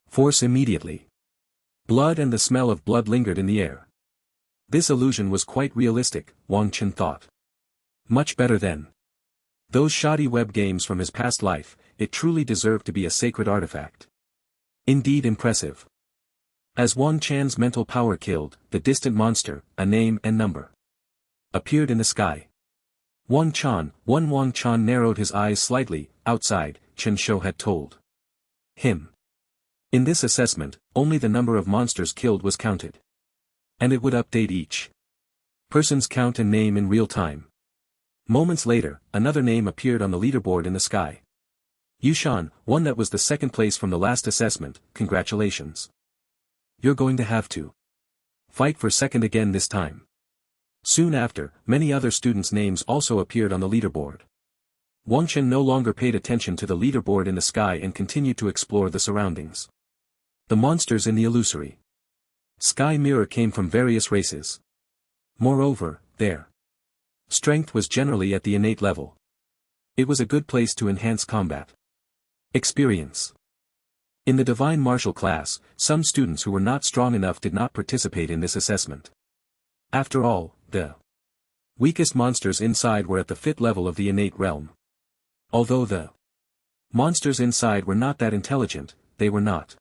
force immediately. Blood and the smell of blood lingered in the air. This illusion was quite realistic, Wang Chen thought. Much better than those shoddy web games from his past life. It truly deserved to be a sacred artifact. Indeed impressive. As Wang Chan's mental power killed the distant monster, a name and number appeared in the sky. Wang Chan narrowed his eyes slightly. Outside, Chen Shou had told him. In this assessment, only the number of monsters killed was counted. And it would update each person's count and name in real time. Moments later, another name appeared on the leaderboard in the sky. Yushan, one that was the second place from the last assessment. Congratulations. You're going to have to fight for second again this time. Soon after, many other students' names also appeared on the leaderboard. Wang Chen no longer paid attention to the leaderboard in the sky and continued to explore the surroundings. The monsters in the illusory sky mirror came from various races. Moreover, their strength was generally at the innate level. It was a good place to enhance combat experience. In the divine martial class, some students who were not strong enough did not participate in this assessment. After all, the weakest monsters inside were at the fit level of the innate realm. Although the monsters inside were not that intelligent, they were not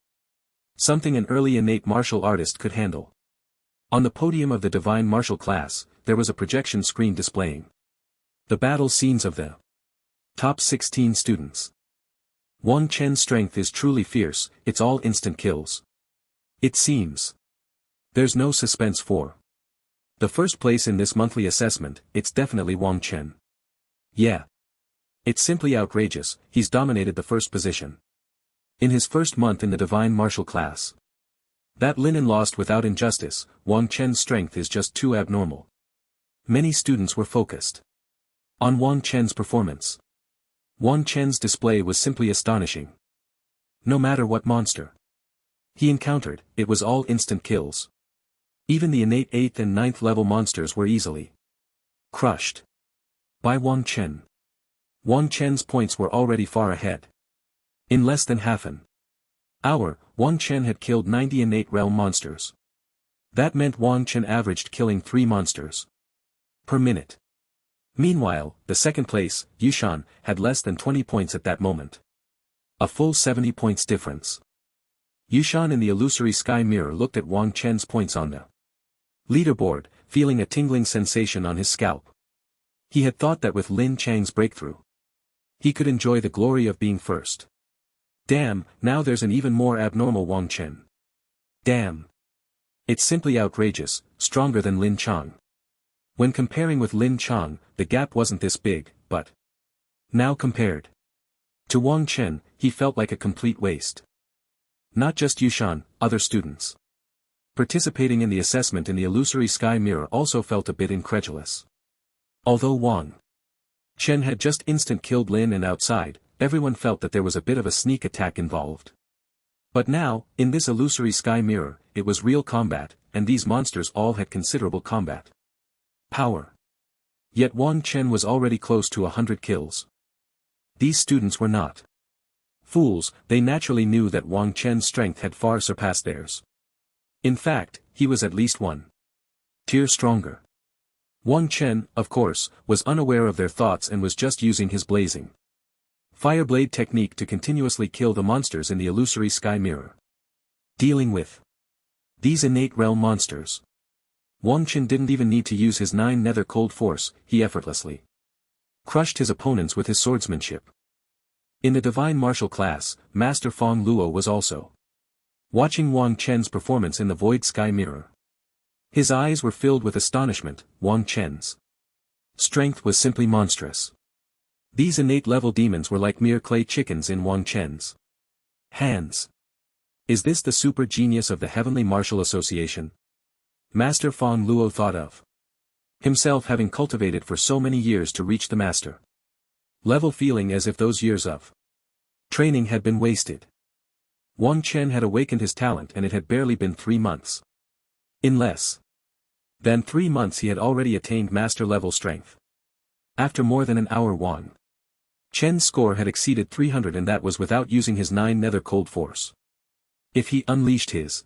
something an early innate martial artist could handle. On the podium of the divine martial class, there was a projection screen displaying the battle scenes of the top 16 students. Wang Chen's strength is truly fierce, it's all instant kills. It seems there's no suspense for the first place in this monthly assessment. It's definitely Wang Chen. Yeah. It's simply outrageous, he's dominated the first position. In his first month in the divine martial class. That Linen lost without injustice. Wang Chen's strength is just too abnormal. Many students were focused on Wang Chen's performance. Wang Chen's display was simply astonishing. No matter what monster he encountered, it was all instant kills. Even the innate 8th and 9th level monsters were easily crushed by Wang Chen. Wang Chen's points were already far ahead. In less than half an hour, Wang Chen had killed 90 innate realm monsters. That meant Wang Chen averaged killing 3 monsters per minute. Meanwhile, the second place, Yushan, had less than 20 points at that moment. A full 70 points difference. Yushan in the illusory sky mirror looked at Wang Chen's points on the leaderboard, feeling a tingling sensation on his scalp. He had thought that with Lin Chang's breakthrough, he could enjoy the glory of being first. Damn, now there's an even more abnormal Wang Chen. Damn. It's simply outrageous, stronger than Lin Chang. When comparing with Lin Chang, the gap wasn't this big, but now compared to Wang Chen, he felt like a complete waste. Not just Yushan, other students participating in the assessment in the illusory sky mirror also felt a bit incredulous. Although Wang Chen had just instant killed Lin and outside, everyone felt that there was a bit of a sneak attack involved. But now, in this illusory sky mirror, it was real combat, and these monsters all had considerable combat power. Yet Wang Chen was already close to 100 kills. These students were not fools, they naturally knew that Wang Chen's strength had far surpassed theirs. In fact, he was at least 1 tier stronger. Wang Chen, of course, was unaware of their thoughts and was just using his blazing Fireblade technique to continuously kill the monsters in the illusory sky mirror. Dealing with these innate realm monsters, Wang Qin didn't even need to use his 9 nether cold force, he effortlessly crushed his opponents with his swordsmanship. In the divine martial class, Master Feng Luo was also watching Wang Chen's performance in the void sky mirror. His eyes were filled with astonishment. Wang Chen's strength was simply monstrous. These innate level demons were like mere clay chickens in Wang Chen's hands. Is this the super genius of the Heavenly Martial Association? Master Feng Luo thought of himself having cultivated for so many years to reach the master level, feeling as if those years of training had been wasted. Wang Chen had awakened his talent and it had barely been 3 months. In less than 3 months he had already attained master level strength. After more than an hour Wang Chen's score had exceeded 300, and that was without using his 9 nether cold force. If he unleashed his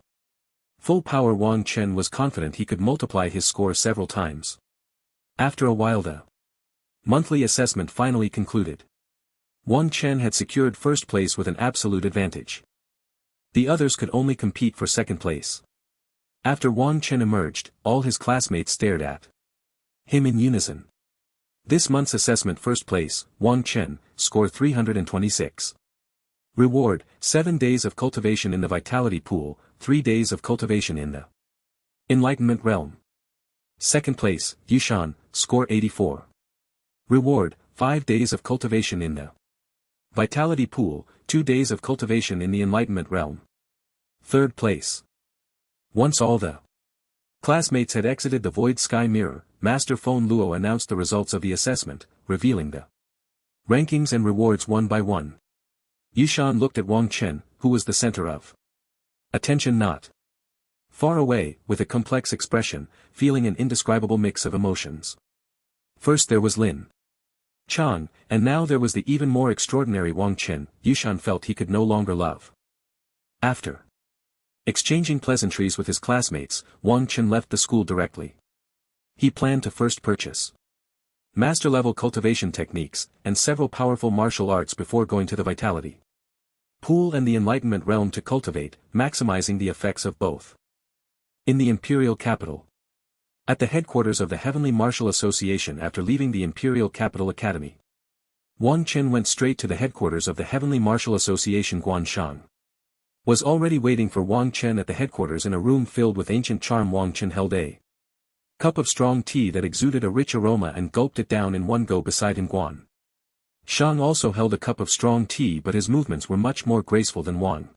full power, Wang Chen was confident he could multiply his score several times. After a while the monthly assessment finally concluded. Wang Chen had secured first place with an absolute advantage. The others could only compete for second place. After Wang Chen emerged, all his classmates stared at him in unison. This month's assessment: first place, Wang Chen, score 326. Reward, 7 days of cultivation in the vitality pool, 3 days of cultivation in the enlightenment realm. Second place, Yushan, score 84. Reward, 5 days of cultivation in the vitality pool, 2 days of cultivation in the enlightenment realm. Third place. Once all the classmates had exited the void sky mirror, Master Feng Luo announced the results of the assessment, revealing the rankings and rewards one by one. Yushan looked at Wang Chen, who was the center of attention not far away, with a complex expression, feeling an indescribable mix of emotions. First there was Lin Chang, and now there was the even more extraordinary Wang Chen. Yushan felt he could no longer love. After exchanging pleasantries with his classmates, Wang Chen left the school directly. He planned to first purchase master-level cultivation techniques, and several powerful martial arts before going to the vitality pool and the enlightenment realm to cultivate, maximizing the effects of both. In the imperial capital. At the headquarters of the Heavenly Martial Association, after leaving the Imperial Capital Academy, Wang Chen went straight to the headquarters of the Heavenly Martial Association. Guanshang was already waiting for Wang Chen at the headquarters in a room filled with ancient charm. Wang Chen held a cup of strong tea that exuded a rich aroma and gulped it down in one go. Beside him Guan Shang also held a cup of strong tea, but his movements were much more graceful than Wang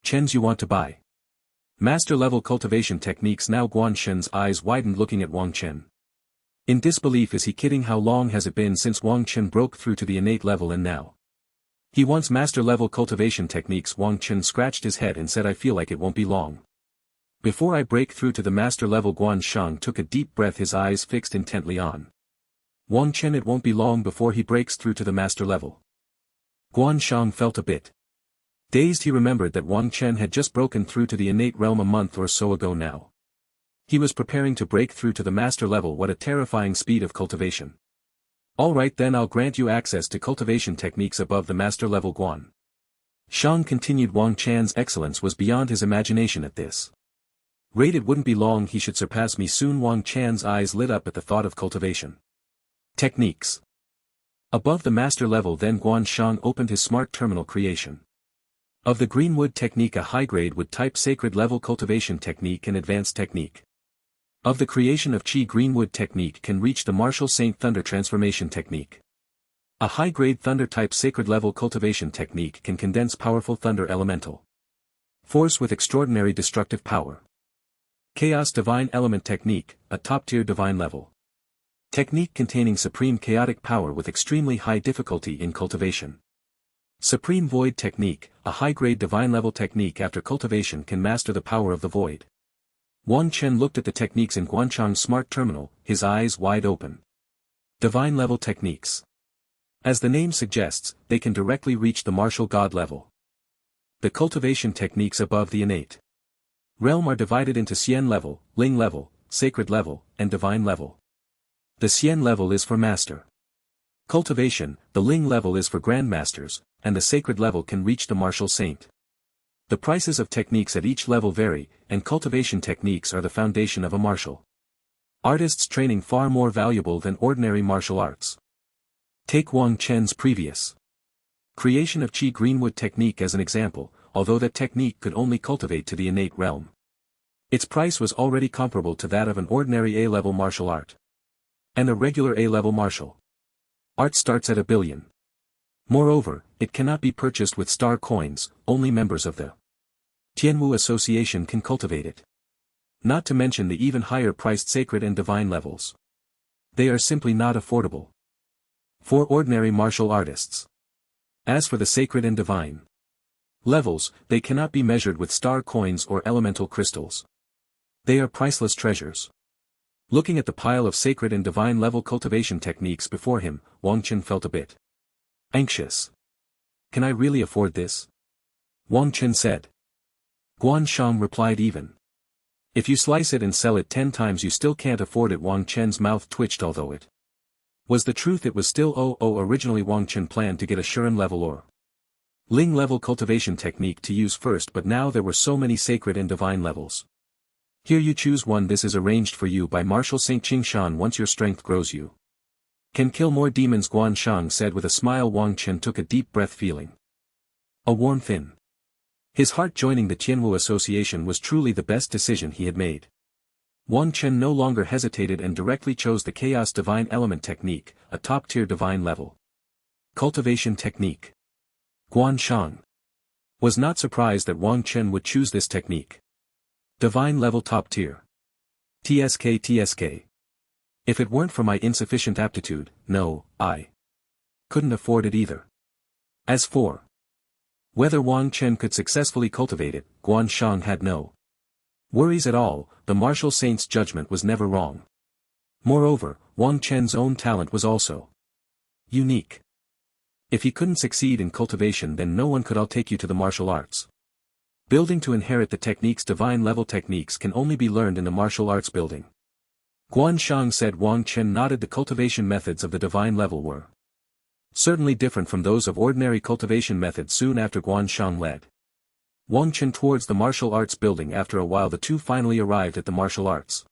Chen's. You want to buy master-level cultivation techniques now? Guan Shen's eyes widened, looking at Wang Chen in disbelief. Is he kidding? How long has it been since Wang Chen broke through to the innate level, and now he wants master-level cultivation techniques? Wang Chen scratched his head and said, I feel like it won't be long before I break through to the master level. Guan Shang took a deep breath, his eyes fixed intently on Wang Chen. It won't be long before he breaks through to the master level. Guan Shang felt a bit dazed. He remembered that Wang Chen had just broken through to the innate realm a month or so ago. Now he was preparing to break through to the master level. What a terrifying speed of cultivation. All right then, I'll grant you access to cultivation techniques above the master level. Guan Shang continued. Wang Chan's excellence was beyond his imagination at this rate. It wouldn't be long, he should surpass me soon. Wang Chan's eyes lit up at the thought of cultivation techniques above the master level. Then Guan Shang opened his smart terminal creation of the Greenwood technique, a high-grade wood type sacred level cultivation technique, and advanced technique of the creation of Qi. Greenwood technique can reach the martial Saint Thunder transformation technique. A high-grade thunder type sacred level cultivation technique can condense powerful thunder elemental force with extraordinary destructive power. Chaos divine element technique, a top-tier divine level technique containing supreme chaotic power with extremely high difficulty in cultivation. Supreme Void Technique, a high-grade divine-level technique. After cultivation can master the power of the void. Wang Chen looked at the techniques in Guanchang's smart terminal, his eyes wide open. Divine-level techniques. As the name suggests, they can directly reach the martial god level. The cultivation techniques above the innate realm are divided into Xian level, Ling level, sacred level, and divine level. The Xian level is for master Cultivation, the Ling level is for grandmasters, and the sacred level can reach the martial saint. The prices of techniques at each level vary, and cultivation techniques are the foundation of a martial artist's training, far more valuable than ordinary martial arts. Take Wang Chen's previous creation of Qi Greenwood technique as an example, although that technique could only cultivate to the innate realm. Its price was already comparable to that of an ordinary A-level martial art. And a regular A-level martial art starts at $1 billion. Moreover, it cannot be purchased with star coins, only members of the Tianwu Association can cultivate it. Not to mention the even higher priced sacred and divine levels. They are simply not affordable for ordinary martial artists. As for the sacred and divine levels, they cannot be measured with star coins or elemental crystals. They are priceless treasures. Looking at the pile of sacred and divine level cultivation techniques before him, Wang Chen felt a bit anxious. Can I really afford this? Wang Chen said. Guan Shang replied, even if you slice it and sell it 10 times you still can't afford it. Wang Chen's mouth twitched. Although it was the truth, it was still originally Wang Chen planned to get a Shuren level or Ling level cultivation technique to use first, but now there were so many sacred and divine levels. Here you choose one. This is arranged for you by Marshal Saint Qingshan. Once your strength grows you can kill more demons, Guan Shang said with a smile. Wang Chen took a deep breath, feeling a warmth in his heart. Joining the Tianwu Association was truly the best decision he had made. Wang Chen no longer hesitated and directly chose the Chaos Divine Element technique, a top-tier divine level cultivation technique. Guan Shang was not surprised that Wang Chen would choose this technique. Divine level top tier. TSK. If it weren't for my insufficient aptitude, no, I couldn't afford it either. As for whether Wang Chen could successfully cultivate it, Guan Shang had no worries at all. The martial saint's judgment was never wrong. Moreover, Wang Chen's own talent was also unique. If he couldn't succeed in cultivation, then no one could. I'll take you to the martial arts building to inherit the techniques. Divine level techniques can only be learned in the martial arts building. Guan Shang said. Wang Chen nodded. The cultivation methods of the divine level were certainly different from those of ordinary cultivation methods. Soon after, Guan Shang led Wang Chen towards the martial arts building. After a while the two finally arrived at the martial arts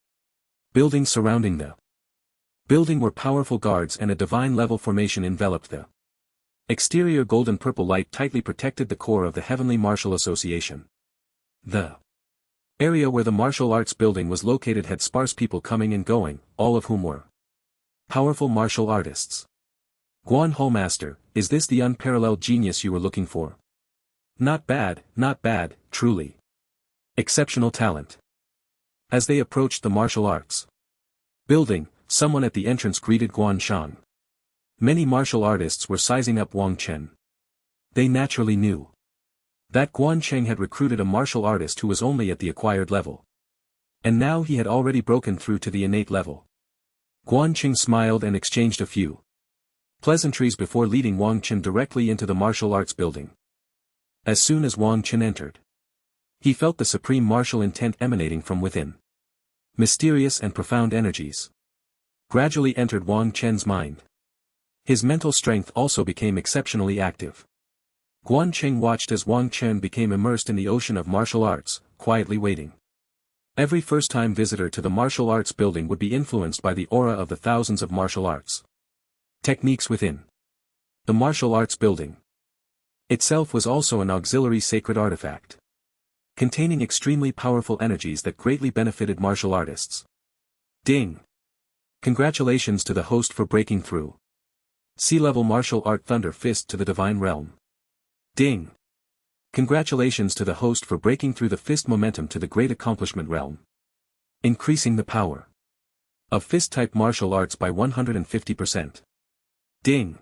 building. Surrounding the building were powerful guards, and a divine level formation enveloped the exterior. Golden purple light tightly protected the core of the Heavenly Martial Association. The area where the martial arts building was located had sparse people coming and going, all of whom were powerful martial artists. Guan Ho Master, is this the unparalleled genius you were looking for? Not bad, truly. Exceptional talent. As they approached the martial arts building, someone at the entrance greeted Guan Shang. Many martial artists were sizing up Wang Chen. They naturally knew that Guan Chen had recruited a martial artist who was only at the acquired level. And now he had already broken through to the innate level. Guan Chen smiled and exchanged a few pleasantries before leading Wang Chen directly into the martial arts building. As soon as Wang Chen entered, he felt the supreme martial intent emanating from within. Mysterious and profound energies gradually entered Wang Chen's mind. His mental strength also became exceptionally active. Guan Chen watched as Wang Chen became immersed in the ocean of martial arts, quietly waiting. Every first-time visitor to the martial arts building would be influenced by the aura of the thousands of martial arts techniques within. The martial arts building itself was also an auxiliary sacred artifact, containing extremely powerful energies that greatly benefited martial artists. Ding! Congratulations to the host for breaking through. Sea-level martial art Thunder Fist to the divine realm. Ding! Congratulations to the host for breaking through the fist momentum to the great accomplishment realm. Increasing the power of fist-type martial arts by 150%. Ding!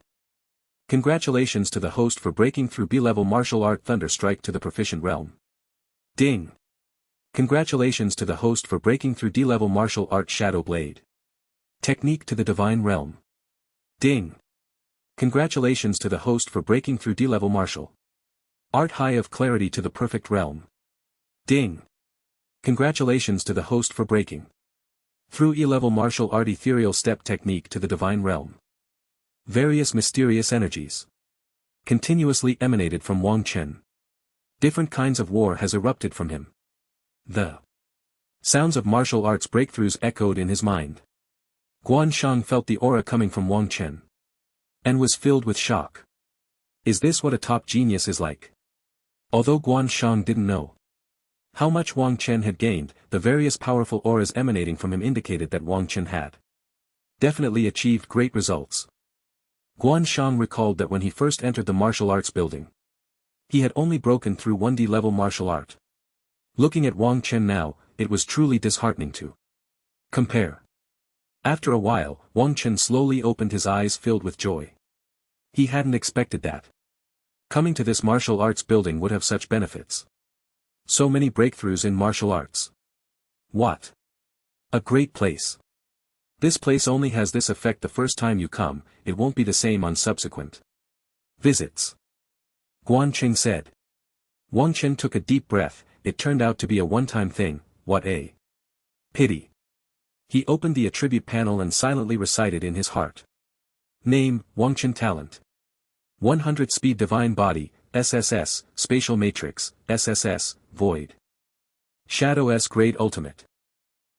Congratulations to the host for breaking through B-level martial art Thunder Strike to the proficient realm. Ding! Congratulations to the host for breaking through D-level martial art Shadow Blade technique to the divine realm. Ding! Congratulations to the host for breaking through D-level martial art High of Clarity to the perfect realm. Ding! Congratulations to the host for breaking through E-level martial art Ethereal Step technique to the divine realm. Various mysterious energies continuously emanated from Wang Chen. Different kinds of war has erupted from him. The sounds of martial arts breakthroughs echoed in his mind. Guan Shang felt the aura coming from Wang Chen and was filled with shock. Is this what a top genius is like? Although Guan Shang didn't know how much Wang Chen had gained, the various powerful auras emanating from him indicated that Wang Chen had definitely achieved great results. Guan Shang recalled that when he first entered the martial arts building, he had only broken through 1D level martial art. Looking at Wang Chen now, it was truly disheartening to compare. After a while, Wang Chen slowly opened his eyes filled with joy. He hadn't expected that coming to this martial arts building would have such benefits. So many breakthroughs in martial arts. What a great place. This place only has this effect the first time you come, it won't be the same on subsequent visits. Guan Qing said. Wang Chen took a deep breath. It turned out to be a one-time thing. What a pity. He opened the attribute panel and silently recited in his heart. Name, Wang Chen talent. 100 speed divine body, SSS, spatial matrix, SSS, void. Shadow S grade ultimate.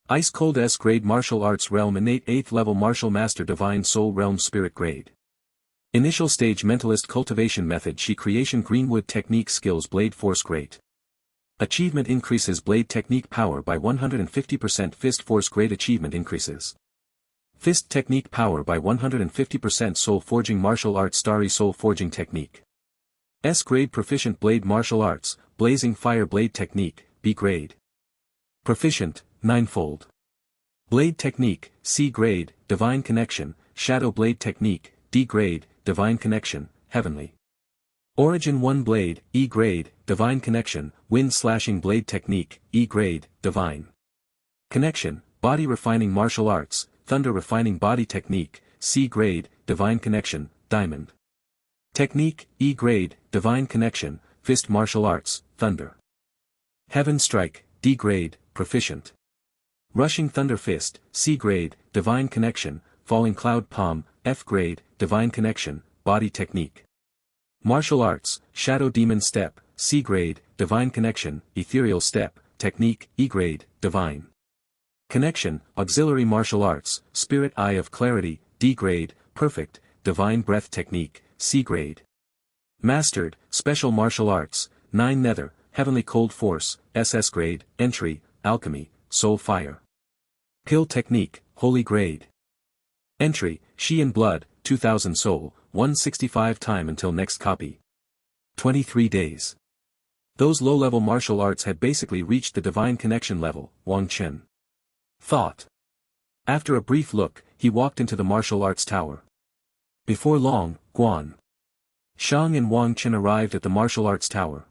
Ice cold S grade martial arts realm innate 8th level martial master divine soul realm spirit grade. Initial stage mentalist cultivation method Shi creation greenwood technique skills blade force great. Achievement increases blade technique power by 150% fist force grade achievement increases fist technique power by 150% soul forging martial arts starry soul forging technique. S grade proficient blade martial arts, blazing fire blade technique, B grade. Proficient, 9-fold. Blade technique, C grade, divine connection, shadow blade technique, D grade, divine connection, heavenly. Origin 1 blade, E grade, divine connection, wind slashing blade technique, E grade, divine connection, body refining martial arts, thunder refining body technique, C grade, divine connection, diamond technique, E grade, divine connection, fist martial arts, thunder. Heaven strike, D grade, proficient. Rushing thunder fist, C grade, divine connection, falling cloud palm, F grade, divine connection, body technique. Martial arts, shadow demon step, C grade, divine connection, ethereal step, technique, E grade, divine connection, auxiliary martial arts, spirit eye of clarity, D grade, perfect, divine breath technique, C grade. Mastered, special martial arts, 9 nether, heavenly cold force, SS grade, entry, alchemy, soul fire. Pill technique, holy grade. Entry, Shi in blood, 2000 soul, 165 time until next copy. 23 days. Those low-level martial arts had basically reached the divine connection level, Wang Chen thought. After a brief look, he walked into the martial arts tower. Before long, Guan Shang and Wang Chen arrived at the martial arts tower.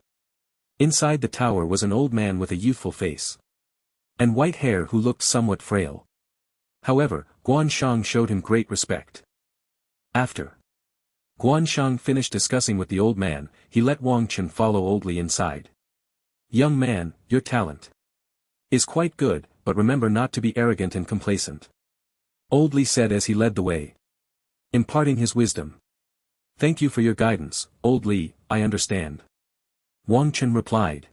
Inside the tower was an old man with a youthful face and white hair who looked somewhat frail. However, Guan Shang showed him great respect. After Guan Shang finished discussing with the old man, he let Wang Chen follow oldly inside. Young man, your talent is quite good, but remember not to be arrogant and complacent. Old Li said as he led the way, imparting his wisdom. Thank you for your guidance, Old Li, I understand. Wang Chen replied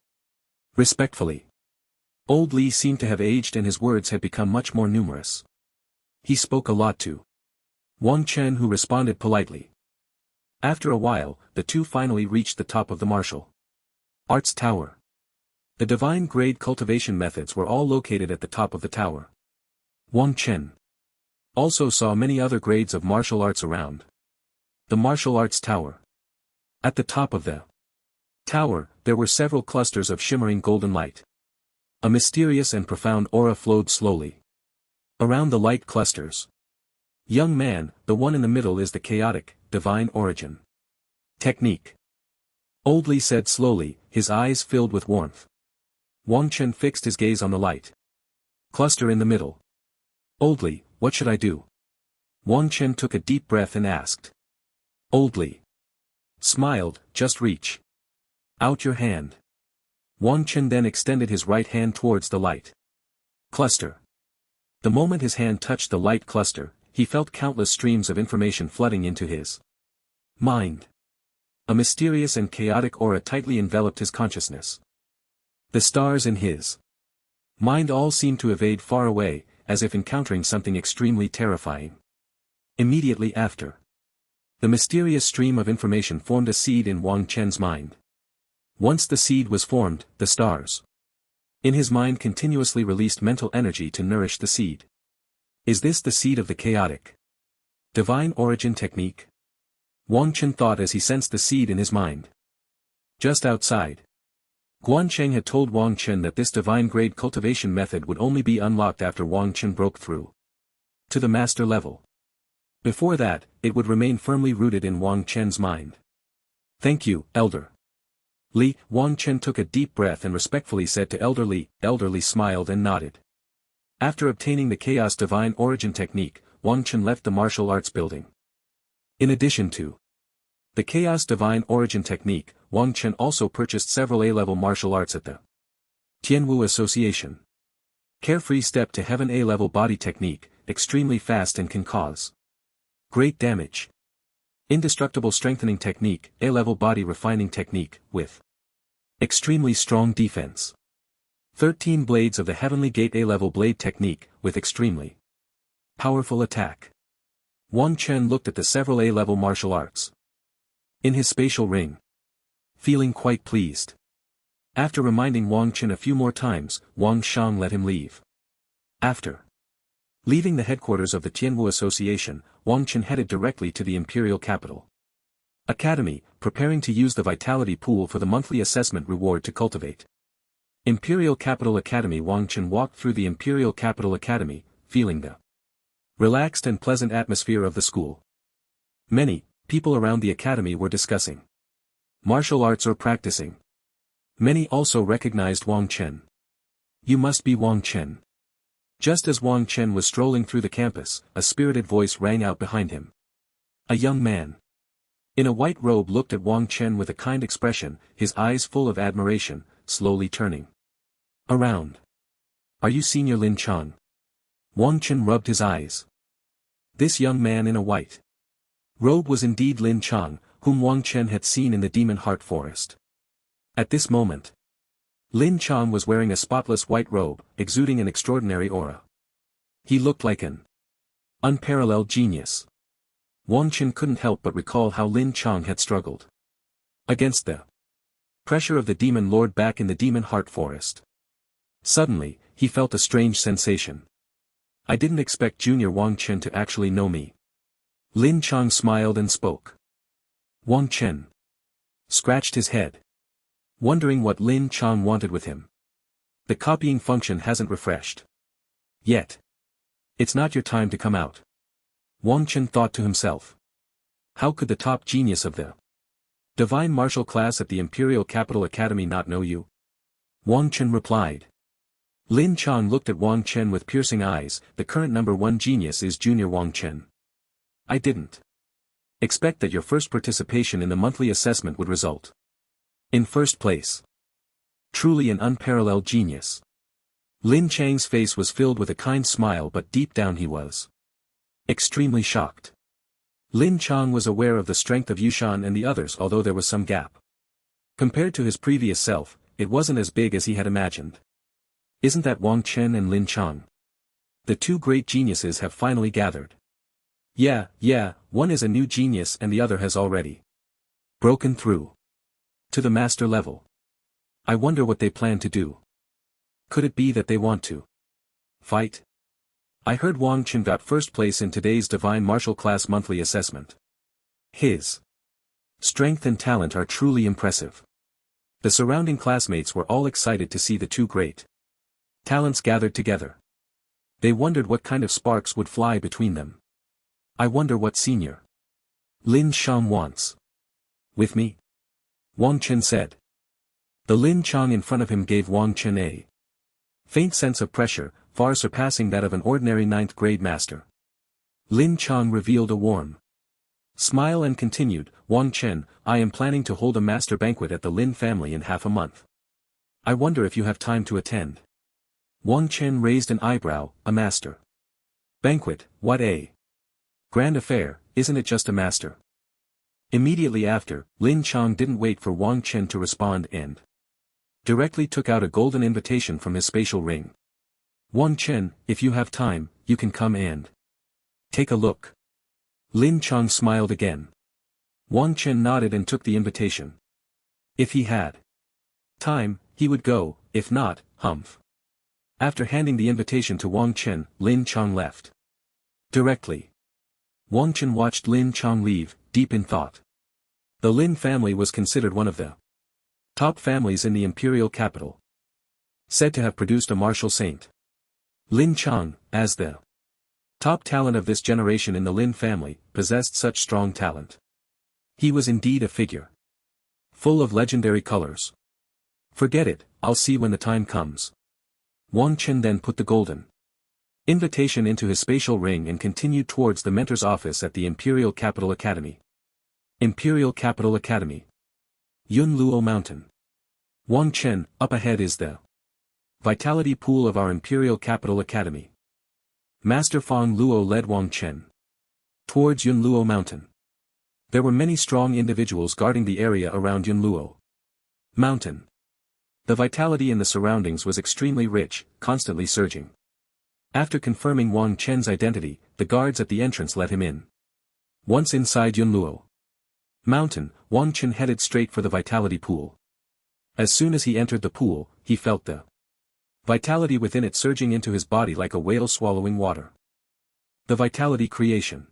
respectfully. Old Li seemed to have aged and his words had become much more numerous. He spoke a lot to Wang Chen who responded politely. After a while, the two finally reached the top of the martial arts tower. The divine grade cultivation methods were all located at the top of the tower. Wang Chen also saw many other grades of martial arts around the martial arts tower. At the top of the tower, there were several clusters of shimmering golden light. A mysterious and profound aura flowed slowly around the light clusters. Young man, the one in the middle is the chaotic, divine origin technique. Old Li said slowly, his eyes filled with warmth. Wang Chen fixed his gaze on the light cluster in the middle. Old Li, what should I do? Wang Chen took a deep breath and asked. Old Li smiled, just reach out your hand. Wang Chen then extended his right hand towards the light cluster. The moment his hand touched the light cluster, he felt countless streams of information flooding into his mind. A mysterious and chaotic aura tightly enveloped his consciousness. The stars in his mind all seemed to evade far away, as if encountering something extremely terrifying. Immediately after, the mysterious stream of information formed a seed in Wang Chen's mind. Once the seed was formed, the stars in his mind continuously released mental energy to nourish the seed. Is this the seed of the chaotic divine origin technique? Wang Chen thought as he sensed the seed in his mind. Just outside, Guancheng had told Wang Chen that this divine-grade cultivation method would only be unlocked after Wang Chen broke through to the master level. Before that, it would remain firmly rooted in Wang Chen's mind. Thank you, Elder Li. Wang Chen took a deep breath and respectfully said to Elder Li. Elder Li smiled and nodded. After obtaining the Chaos Divine Origin technique, Wang Chen left the martial arts building. In addition to the Chaos Divine Origin technique, Wang Chen also purchased several A-level martial arts at the Tianwu Association. Carefree Step to Heaven A-level body technique, extremely fast and can cause great damage. Indestructible strengthening technique, A-level body refining technique, with extremely strong defense. 13 blades of the Heavenly Gate A-level blade technique, with extremely powerful attack. Wang Chen looked at the several A-level martial arts in his spatial ring, feeling quite pleased. After reminding Wang Chen a few more times, Wang Shang let him leave. After leaving the headquarters of the Tianwu Association, Wang Chen headed directly to the Imperial Capital Academy, preparing to use the Vitality Pool for the monthly assessment reward to cultivate. Imperial Capital Academy. Wang Chen walked through the Imperial Capital Academy, feeling the relaxed and pleasant atmosphere of the school. Many people around the academy were discussing martial arts or practicing. Many also recognized Wang Chen. You must be Wang Chen. Just as Wang Chen was strolling through the campus, a spirited voice rang out behind him. A young man in a white robe looked at Wang Chen with a kind expression, his eyes full of admiration, slowly turning around. Are you Senior Lin Chang? Wang Chen rubbed his eyes. This young man in a white robe was indeed Lin Chang, whom Wang Chen had seen in the Demon Heart Forest. At this moment, Lin Chang was wearing a spotless white robe, exuding an extraordinary aura. He looked like an unparalleled genius. Wang Chen couldn't help but recall how Lin Chang had struggled against the pressure of the Demon Lord back in the Demon Heart Forest. Suddenly, he felt a strange sensation. I didn't expect Junior Wang Chen to actually know me. Lin Chang smiled and spoke. Wang Chen scratched his head, wondering what Lin Chang wanted with him. The copying function hasn't refreshed yet. It's not your time to come out. Wang Chen thought to himself. How could the top genius of the divine martial class at the Imperial Capital Academy not know you? Wang Chen replied. Lin Chang looked at Wang Chen with piercing eyes. The current number 1 genius is Junior Wang Chen. I didn't expect that your first participation in the monthly assessment would result in first place. Truly an unparalleled genius. Lin Chang's face was filled with a kind smile, but deep down he was extremely shocked. Lin Chang was aware of the strength of Yushan and the others, although there was some gap. Compared to his previous self, it wasn't as big as he had imagined. Isn't that Wang Chen and Lin Chang? The two great geniuses have finally gathered. Yeah, one is a new genius and the other has already broken through to the master level. I wonder what they plan to do. Could it be that they want to fight? I heard Wang Chen got first place in today's Divine Martial Class monthly assessment. His strength and talent are truly impressive. The surrounding classmates were all excited to see the two great talents gathered together. They wondered what kind of sparks would fly between them. I wonder what Senior Lin Chang wants with me? Wang Chen said. The Lin Chang in front of him gave Wang Chen a faint sense of pressure, far surpassing that of an ordinary 9th grade master. Lin Chang revealed a warm smile and continued, Wang Chen, I am planning to hold a master banquet at the Lin family in half a month. I wonder if you have time to attend. Wang Chen raised an eyebrow. A master banquet, what a Grand affair, isn't it just a master? Immediately after, Lin Chang didn't wait for Wang Chen to respond and directly took out a golden invitation from his spatial ring. Wang Chen, if you have time, you can come and take a look. Lin Chang smiled again. Wang Chen nodded and took the invitation. If he had time, he would go, if not, humph. After handing the invitation to Wang Chen, Lin Chang left. Directly. Wang Chen watched Lin Chang leave, deep in thought. The Lin family was considered one of the top families in the imperial capital. Said to have produced a martial saint. Lin Chang, as the top talent of this generation in the Lin family, possessed such strong talent. He was indeed a figure full of legendary colors. Forget it, I'll see when the time comes. Wang Chen then put the golden invitation into his spatial ring and continued towards the mentor's office at the Imperial Capital Academy. Imperial Capital Academy. Yunluo Mountain. Wang Chen, up ahead is the vitality pool of our Imperial Capital Academy. Master Fang Luo led Wang Chen towards Yunluo Mountain. There were many strong individuals guarding the area around Yunluo Mountain. The vitality in the surroundings was extremely rich, constantly surging. After confirming Wang Chen's identity, the guards at the entrance let him in. Once inside Yunluo Mountain, Wang Chen headed straight for the vitality pool. As soon as he entered the pool, he felt the vitality within it surging into his body like a whale swallowing water. The vitality creation.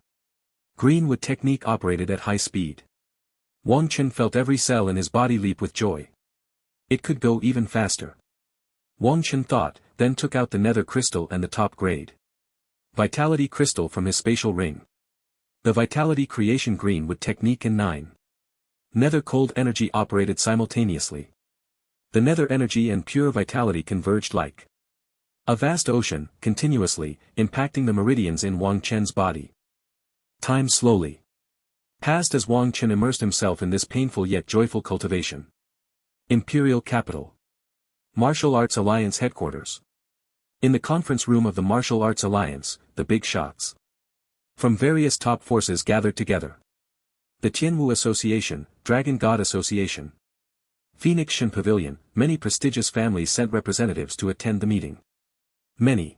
Greenwood technique operated at high speed. Wang Chen felt every cell in his body leap with joy. It could go even faster. Wang Chen thought, then took out the nether crystal and the top grade vitality crystal from his spatial ring. The vitality creation Greenwood technique and 9 nether cold energy operated simultaneously. The nether energy and pure vitality converged like a vast ocean, continuously, impacting the meridians in Wang Chen's body. Time slowly passed as Wang Chen immersed himself in this painful yet joyful cultivation. Imperial Capital. Martial Arts Alliance Headquarters. In the conference room of the Martial Arts Alliance, the big shots from various top forces gathered together. The Tianwu Association, Dragon God Association, Phoenix Shan Pavilion, many prestigious families sent representatives to attend the meeting. Many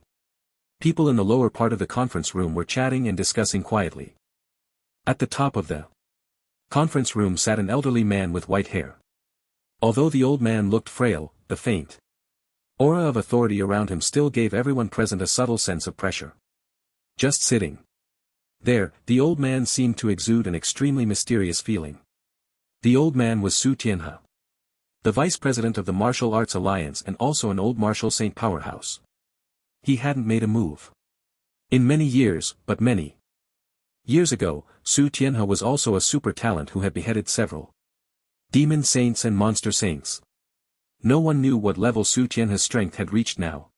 people in the lower part of the conference room were chatting and discussing quietly. At the top of the conference room sat an elderly man with white hair. Although the old man looked frail, the faint aura of authority around him still gave everyone present a subtle sense of pressure. Just sitting there, the old man seemed to exude an extremely mysterious feeling. The old man was Su Tianhe, the vice president of the Martial Arts Alliance and also an old martial saint powerhouse. He hadn't made a move in many years, but many years ago, Su Tianhe was also a super talent who had beheaded several demon saints and monster saints. No one knew what level Su Tianhe's strength had reached now.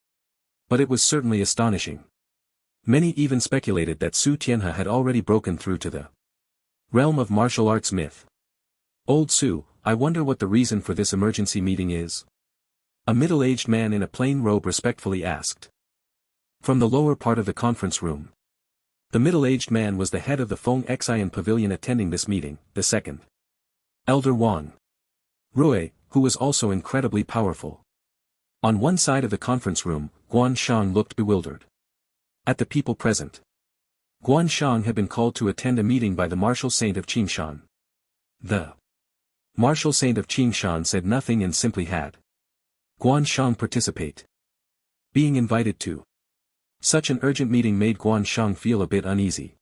But it was certainly astonishing. Many even speculated that Su Tianhe had already broken through to the realm of martial arts myth. Old Su, I wonder what the reason for this emergency meeting is? A middle-aged man in a plain robe respectfully asked. From the lower part of the conference room. The middle-aged man was the head of the Feng Xian Pavilion attending this meeting, the second Elder Wang Rui, who was also incredibly powerful. On one side of the conference room, Guan Shang looked bewildered. At the people present, Guan Shang had been called to attend a meeting by the martial saint of Qingshan. The martial saint of Qingshan said nothing and simply had Guan Shang participate. Being invited to such an urgent meeting made Guan Shang feel a bit uneasy.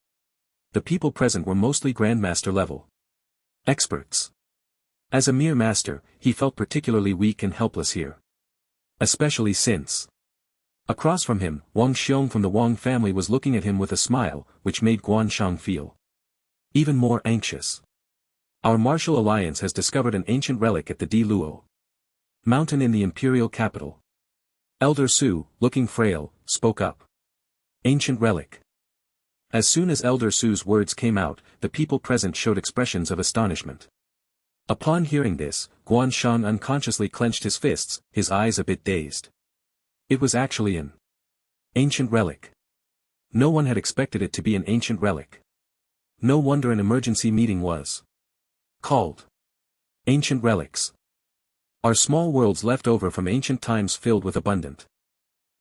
The people present were mostly grandmaster level experts. As a mere master, he felt particularly weak and helpless here. Especially since across from him, Wang Xiong from the Wang family was looking at him with a smile, which made Guan Shang feel even more anxious. Our martial alliance has discovered an ancient relic at the Diluo Mountain in the imperial capital. Elder Su, looking frail, spoke up. Ancient relic. As soon as Elder Su's words came out, the people present showed expressions of astonishment. Upon hearing this, Guan Shang unconsciously clenched his fists, his eyes a bit dazed. It was actually an ancient relic. No one had expected it to be an ancient relic. No wonder an emergency meeting was called. Ancient relics are small worlds left over from ancient times filled with abundant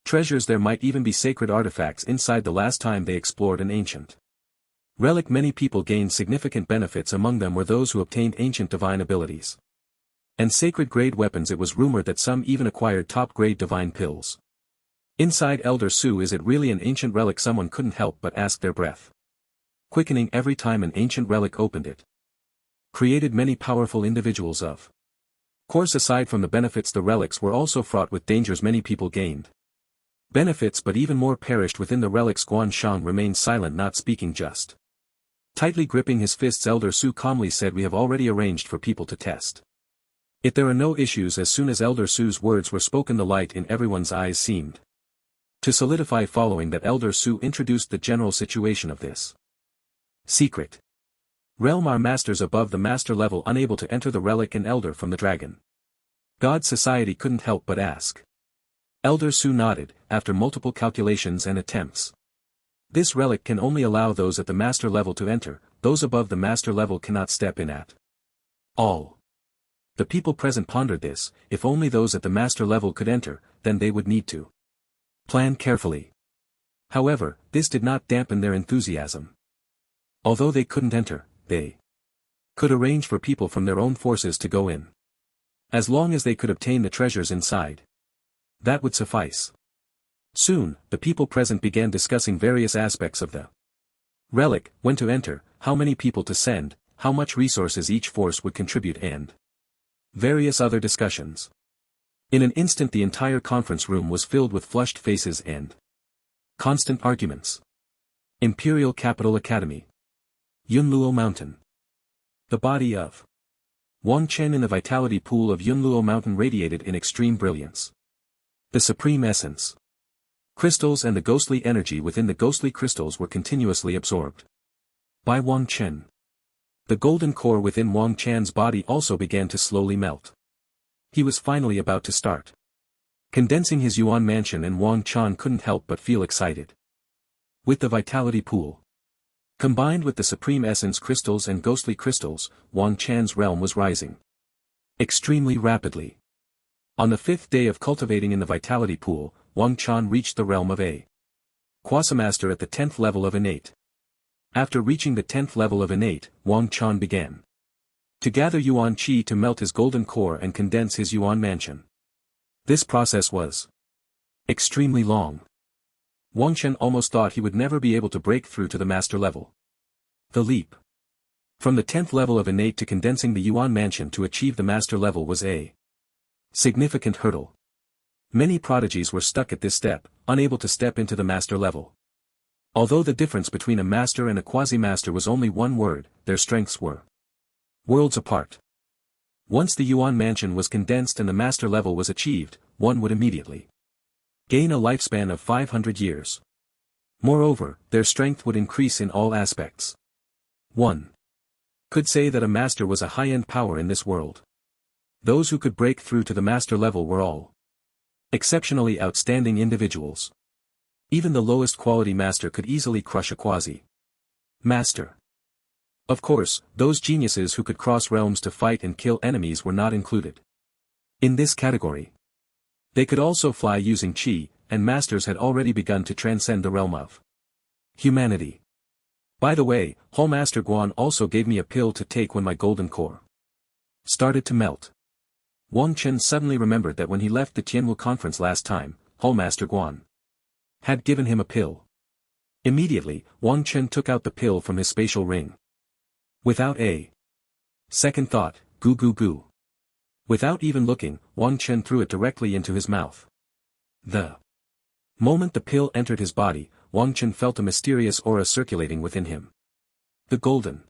treasures. There might even be sacred artifacts inside the last time they explored an ancient relic. Many people gained significant benefits. Among them were those who obtained ancient divine abilities and sacred-grade weapons. It was rumored that some even acquired top-grade divine pills. Inside Elder Su, is it really an ancient relic? Someone couldn't help but ask, their breath quickening every time an ancient relic opened it. Created many powerful individuals of course. Aside from the benefits, the relics were also fraught with dangers. Many people gained benefits but even more perished within the relics. Guan Shang remained silent, not speaking, just tightly gripping his fists. Elder Su calmly said, "We have already arranged for people to test it. There are no issues." As soon as Elder Su's words were spoken, the light in everyone's eyes seemed to solidify. Following that, Elder Su introduced the general situation of this secret realm. Are masters above the master level unable to enter the relic? An elder from the Dragon God Society couldn't help but ask. Elder Su nodded. After multiple calculations and attempts, this relic can only allow those at the master level to enter. Those above the master level cannot step in at all. The people present pondered this. If only those at the master level could enter, then they would need to plan carefully. However, this did not dampen their enthusiasm. Although they couldn't enter, they could arrange for people from their own forces to go in. As long as they could obtain the treasures inside, that would suffice. Soon, the people present began discussing various aspects of the relic: when to enter, how many people to send, how much resources each force would contribute, and various other discussions. In an instant the entire conference room was filled with flushed faces and constant arguments. Imperial Capital Academy. Yunluo Mountain. The body of Wang Chen in the vitality pool of Yunluo Mountain radiated in extreme brilliance. The supreme essence crystals and the ghostly energy within the ghostly crystals were continuously absorbed by Wang Chen. The golden core within Wang Chan's body also began to slowly melt. He was finally about to start condensing his Yuan mansion, and Wang Chen couldn't help but feel excited. With the vitality pool combined with the supreme essence crystals and ghostly crystals, Wang Chan's realm was rising extremely rapidly. On the 5th day of cultivating in the vitality pool, Wang Chen reached the realm of a Quasimaster at the 10th level of innate. After reaching the 10th level of innate, Wang Chen began to gather Yuan Qi to melt his golden core and condense his Yuan mansion. This process was extremely long. Wang Chen almost thought he would never be able to break through to the master level. The leap from the 10th level of innate to condensing the Yuan mansion to achieve the master level was a significant hurdle. Many prodigies were stuck at this step, unable to step into the master level. Although the difference between a master and a quasi-master was only one word, their strengths were worlds apart. Once the Yuan mansion was condensed and the master level was achieved, one would immediately gain a lifespan of 500 years. Moreover, their strength would increase in all aspects. One could say that a master was a high-end power in this world. Those who could break through to the master level were all exceptionally outstanding individuals. Even the lowest quality master could easily crush a quasi-master. Of course, those geniuses who could cross realms to fight and kill enemies were not included in this category. They could also fly using qi, and masters had already begun to transcend the realm of humanity. By the way, Hallmaster Guan also gave me a pill to take when my golden core started to melt. Wang Chen suddenly remembered that when he left the Tianwu conference last time, Hallmaster Guan had given him a pill. Immediately, Wang Chen took out the pill from his spatial ring. Without a second thought, goo goo goo. Without even looking, Wang Chen threw it directly into his mouth. The moment the pill entered his body, Wang Chen felt a mysterious aura circulating within him. The golden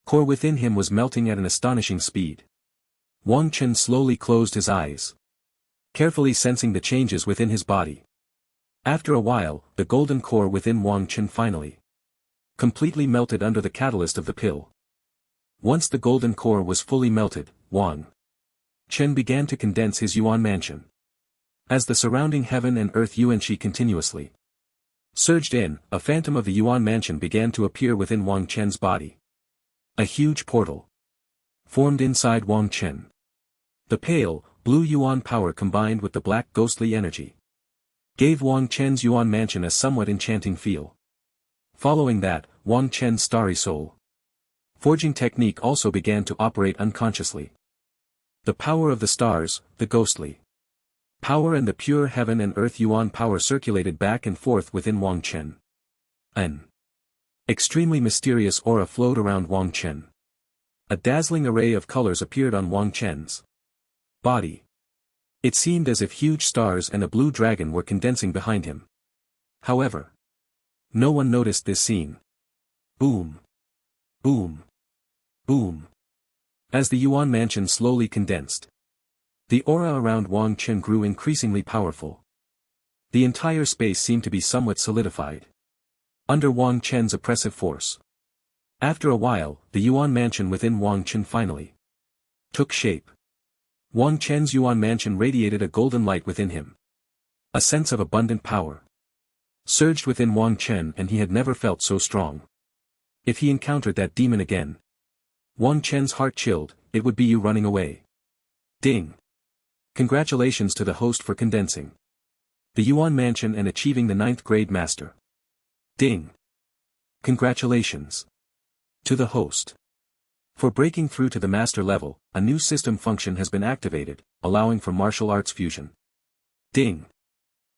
core within him was melting at an astonishing speed. Wang Chen slowly closed his eyes, carefully sensing the changes within his body. After a while, the golden core within Wang Chen finally completely melted under the catalyst of the pill. Once the golden core was fully melted, Wang Chen began to condense his Yuan mansion. As the surrounding heaven and earth Yuanqi continuously Surged in, a phantom of the Yuan mansion began to appear within Wang Chen's body. A huge portal formed inside Wang Chen. The pale, blue Yuan power combined with the black ghostly energy gave Wang Chen's Yuan mansion a somewhat enchanting feel. Following that, Wang Chen's starry soul forging technique also began to operate unconsciously. The power of the stars, the ghostly power and the pure heaven and earth Yuan power circulated back and forth within Wang Chen. An extremely mysterious aura flowed around Wang Chen. A dazzling array of colors appeared on Wang Chen's body. It seemed as if huge stars and a blue dragon were condensing behind him. However, no one noticed this scene. Boom. Boom. Boom. As the Yuan mansion slowly condensed, the aura around Wang Chen grew increasingly powerful. The entire space seemed to be somewhat solidified under Wang Chen's oppressive force. After a while, the Yuan mansion within Wang Chen finally took shape. Wang Chen's Yuan mansion radiated a golden light within him. A sense of abundant power surged within Wang Chen, and he had never felt so strong. If he encountered that demon again, Wang Chen's heart chilled. It would be you running away. Ding. Congratulations to the host for condensing the Yuan mansion and achieving the 9th grade master. Ding. Congratulations to the host for breaking through to the master level. A new system function has been activated, allowing for martial arts fusion. Ding.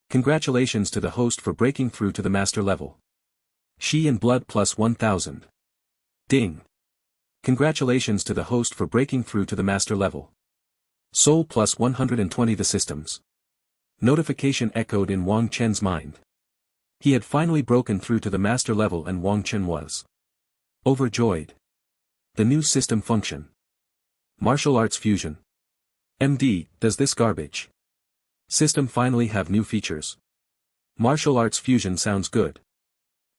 Congratulations to the host for breaking through to the master level. Shi and blood plus 1000. Ding. Congratulations to the host for breaking through to the master level. Soul plus 120. The systems notification echoed in Wang Chen's mind. He had finally broken through to the master level, and Wang Chen was overjoyed. The new system function. Martial arts fusion. MD, does this garbage system finally have new features? Martial arts fusion sounds good.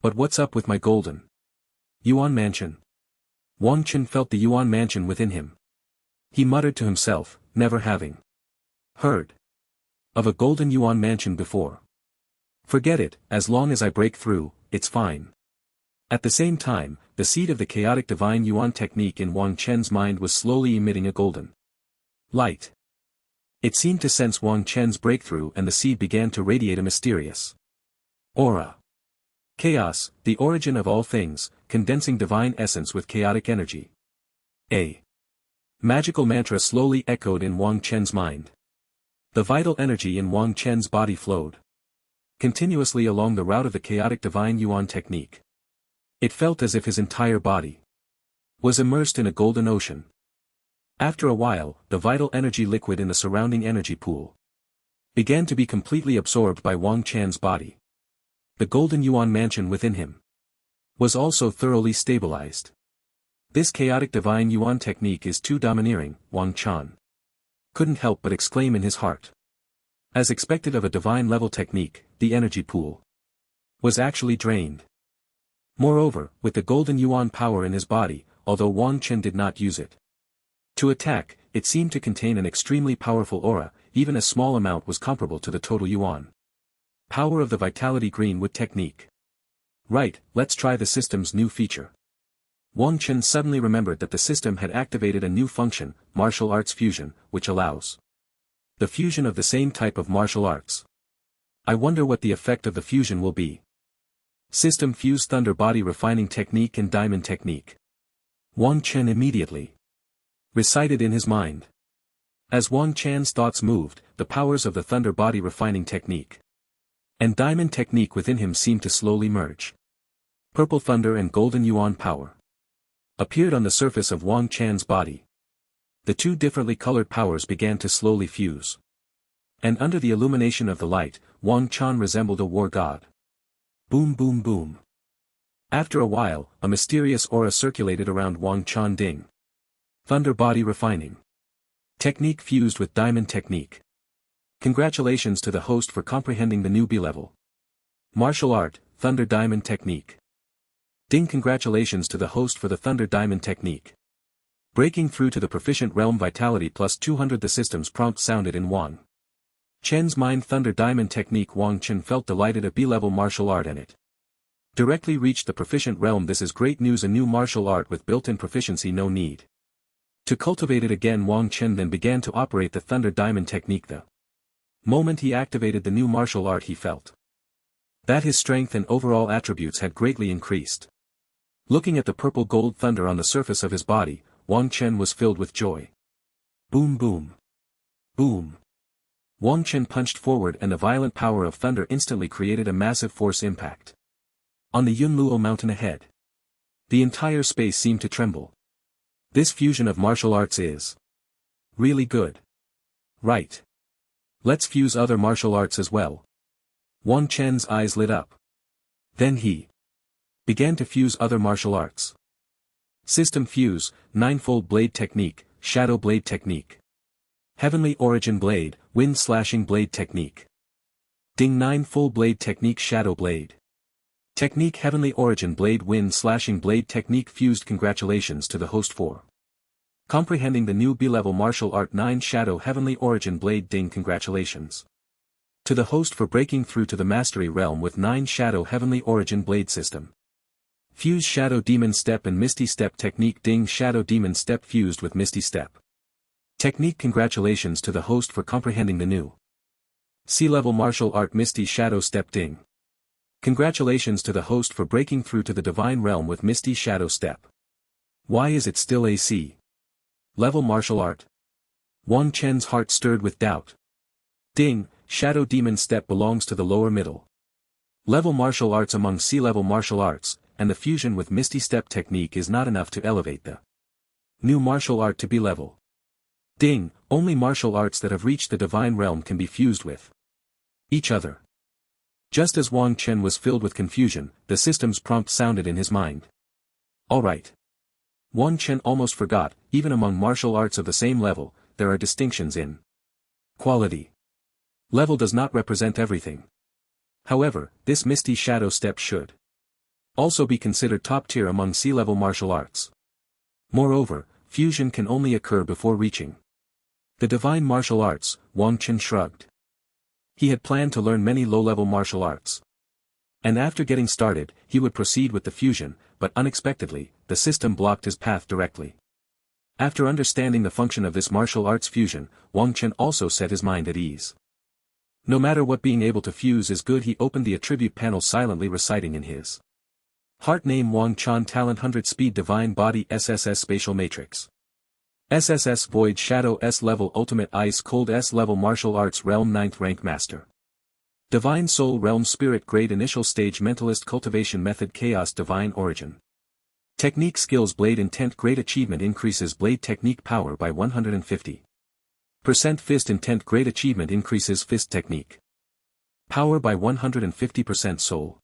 But what's up with my golden Yuan mansion? Wang Chen felt the Yuan mansion within him. He muttered to himself, never having heard of a golden Yuan mansion before. Forget it, as long as I break through, it's fine. At the same time, the seed of the chaotic divine Yuan technique in Wang Chen's mind was slowly emitting a golden light. It seemed to sense Wang Chen's breakthrough, and the seed began to radiate a mysterious aura. Chaos, the origin of all things, condensing divine essence with chaotic energy. A magical mantra slowly echoed in Wang Chen's mind. The vital energy in Wang Chen's body flowed continuously along the route of the chaotic divine Yuan technique. It felt as if his entire body was immersed in a golden ocean. After a while, the vital energy liquid in the surrounding energy pool began to be completely absorbed by Wang Chen's body. The golden Yuan mansion within him was also thoroughly stabilized. This chaotic divine Yuan technique is too domineering, Wang Chen couldn't help but exclaim in his heart. As expected of a divine level technique, the energy pool was actually drained. Moreover, with the golden Yuan power in his body, although Wang Chen did not use it to attack, it seemed to contain an extremely powerful aura. Even a small amount was comparable to the total Yuan power of the Vitality Greenwood technique. Right, let's try the system's new feature. Wang Chen suddenly remembered that the system had activated a new function, martial arts fusion, which allows the fusion of the same type of martial arts. I wonder what the effect of the fusion will be. System fuse thunder body refining technique and diamond technique. Wang Chen immediately recited in his mind. As Wang Chen's thoughts moved, the powers of the thunder body refining technique and diamond technique within him seemed to slowly merge. Purple thunder and golden Yuan power appeared on the surface of Wang Chen's body. The two differently colored powers began to slowly fuse. And under the illumination of the light, Wang Chen resembled a war god. Boom boom boom. After a while, a mysterious aura circulated around Wang Chen. Ding. Thunder body refining technique fused with diamond technique. Congratulations to the host for comprehending the new B-level martial art, Thunder Diamond Technique. Ding. Congratulations to the host for the Thunder Diamond Technique. Breaking through to the proficient realm Vitality plus 200. The system's prompt sounded in Wang Chen's Mind Thunder Diamond technique. Wang Chen felt delighted. A B-level martial art and it directly reached the proficient realm. This is great news. A new martial art with built-in proficiency. No need to cultivate it again. Wang Chen then began to operate the Thunder Diamond technique. The moment he activated the new martial art, he felt that his strength and overall attributes had greatly increased. Looking at the purple gold thunder on the surface of his body, Wang Chen was filled with joy. Boom boom. Boom. Wang Chen punched forward and the violent power of thunder instantly created a massive force impact on the Yunluo mountain ahead. The entire space seemed to tremble. This fusion of martial arts is really good. Right. Let's fuse other martial arts as well. Wang Chen's eyes lit up. Then he began to fuse other martial arts. System Fuse, Ninefold Blade Technique, Shadow Blade Technique. Heavenly Origin Blade, Wind Slashing Blade Technique. Ding Ninefold Blade Technique. Shadow Blade Technique. Heavenly Origin Blade. Wind Slashing Blade Technique fused. Congratulations to the host for comprehending the new B-level martial art 9 Shadow Heavenly Origin Blade. Ding. Congratulations to the host for breaking through to the mastery realm with 9 Shadow Heavenly Origin Blade System. Fuse Shadow Demon Step and Misty Step Technique. Ding. Shadow Demon Step fused with Misty Step Technique. Congratulations to the host for comprehending the new C-level martial art Misty Shadow Step. Ding. Congratulations to the host for breaking through to the divine realm with Misty Shadow Step. Why is it still a C-level martial art? Wang Chen's heart stirred with doubt. Ding. Shadow Demon Step belongs to the lower middle level martial arts among C-level martial arts, and the fusion with Misty Step technique is not enough to elevate the new martial art to B-level. Ding. Only martial arts that have reached the divine realm can be fused with each other. Just as Wang Chen was filled with confusion, the system's prompt sounded in his mind. Alright. Wang Chen almost forgot, even among martial arts of the same level, there are distinctions in quality. Level does not represent everything. However, this Misty Shadow Step should also be considered top tier among C-level martial arts. Moreover, fusion can only occur before reaching the divine martial arts. Wang Chen shrugged. He had planned to learn many low-level martial arts. And after getting started, he would proceed with the fusion, but unexpectedly, the system blocked his path directly. After understanding the function of this martial arts fusion, Wang Chen also set his mind at ease. No matter what, being able to fuse is good. He opened the attribute panel silently, reciting in his heart name Wang Chan Talent 100 Speed Divine Body SSS Spatial Matrix. SSS Void Shadow S Level Ultimate Ice Cold S Level Martial Arts Realm 9th Rank Master. Divine Soul Realm Spirit Grade Initial Stage Mentalist Cultivation Method Chaos Divine Origin. Technique Skills Blade Intent Great Achievement increases Blade Technique Power by 150%. Fist Intent Great Achievement increases Fist Technique Power by 150%. Soul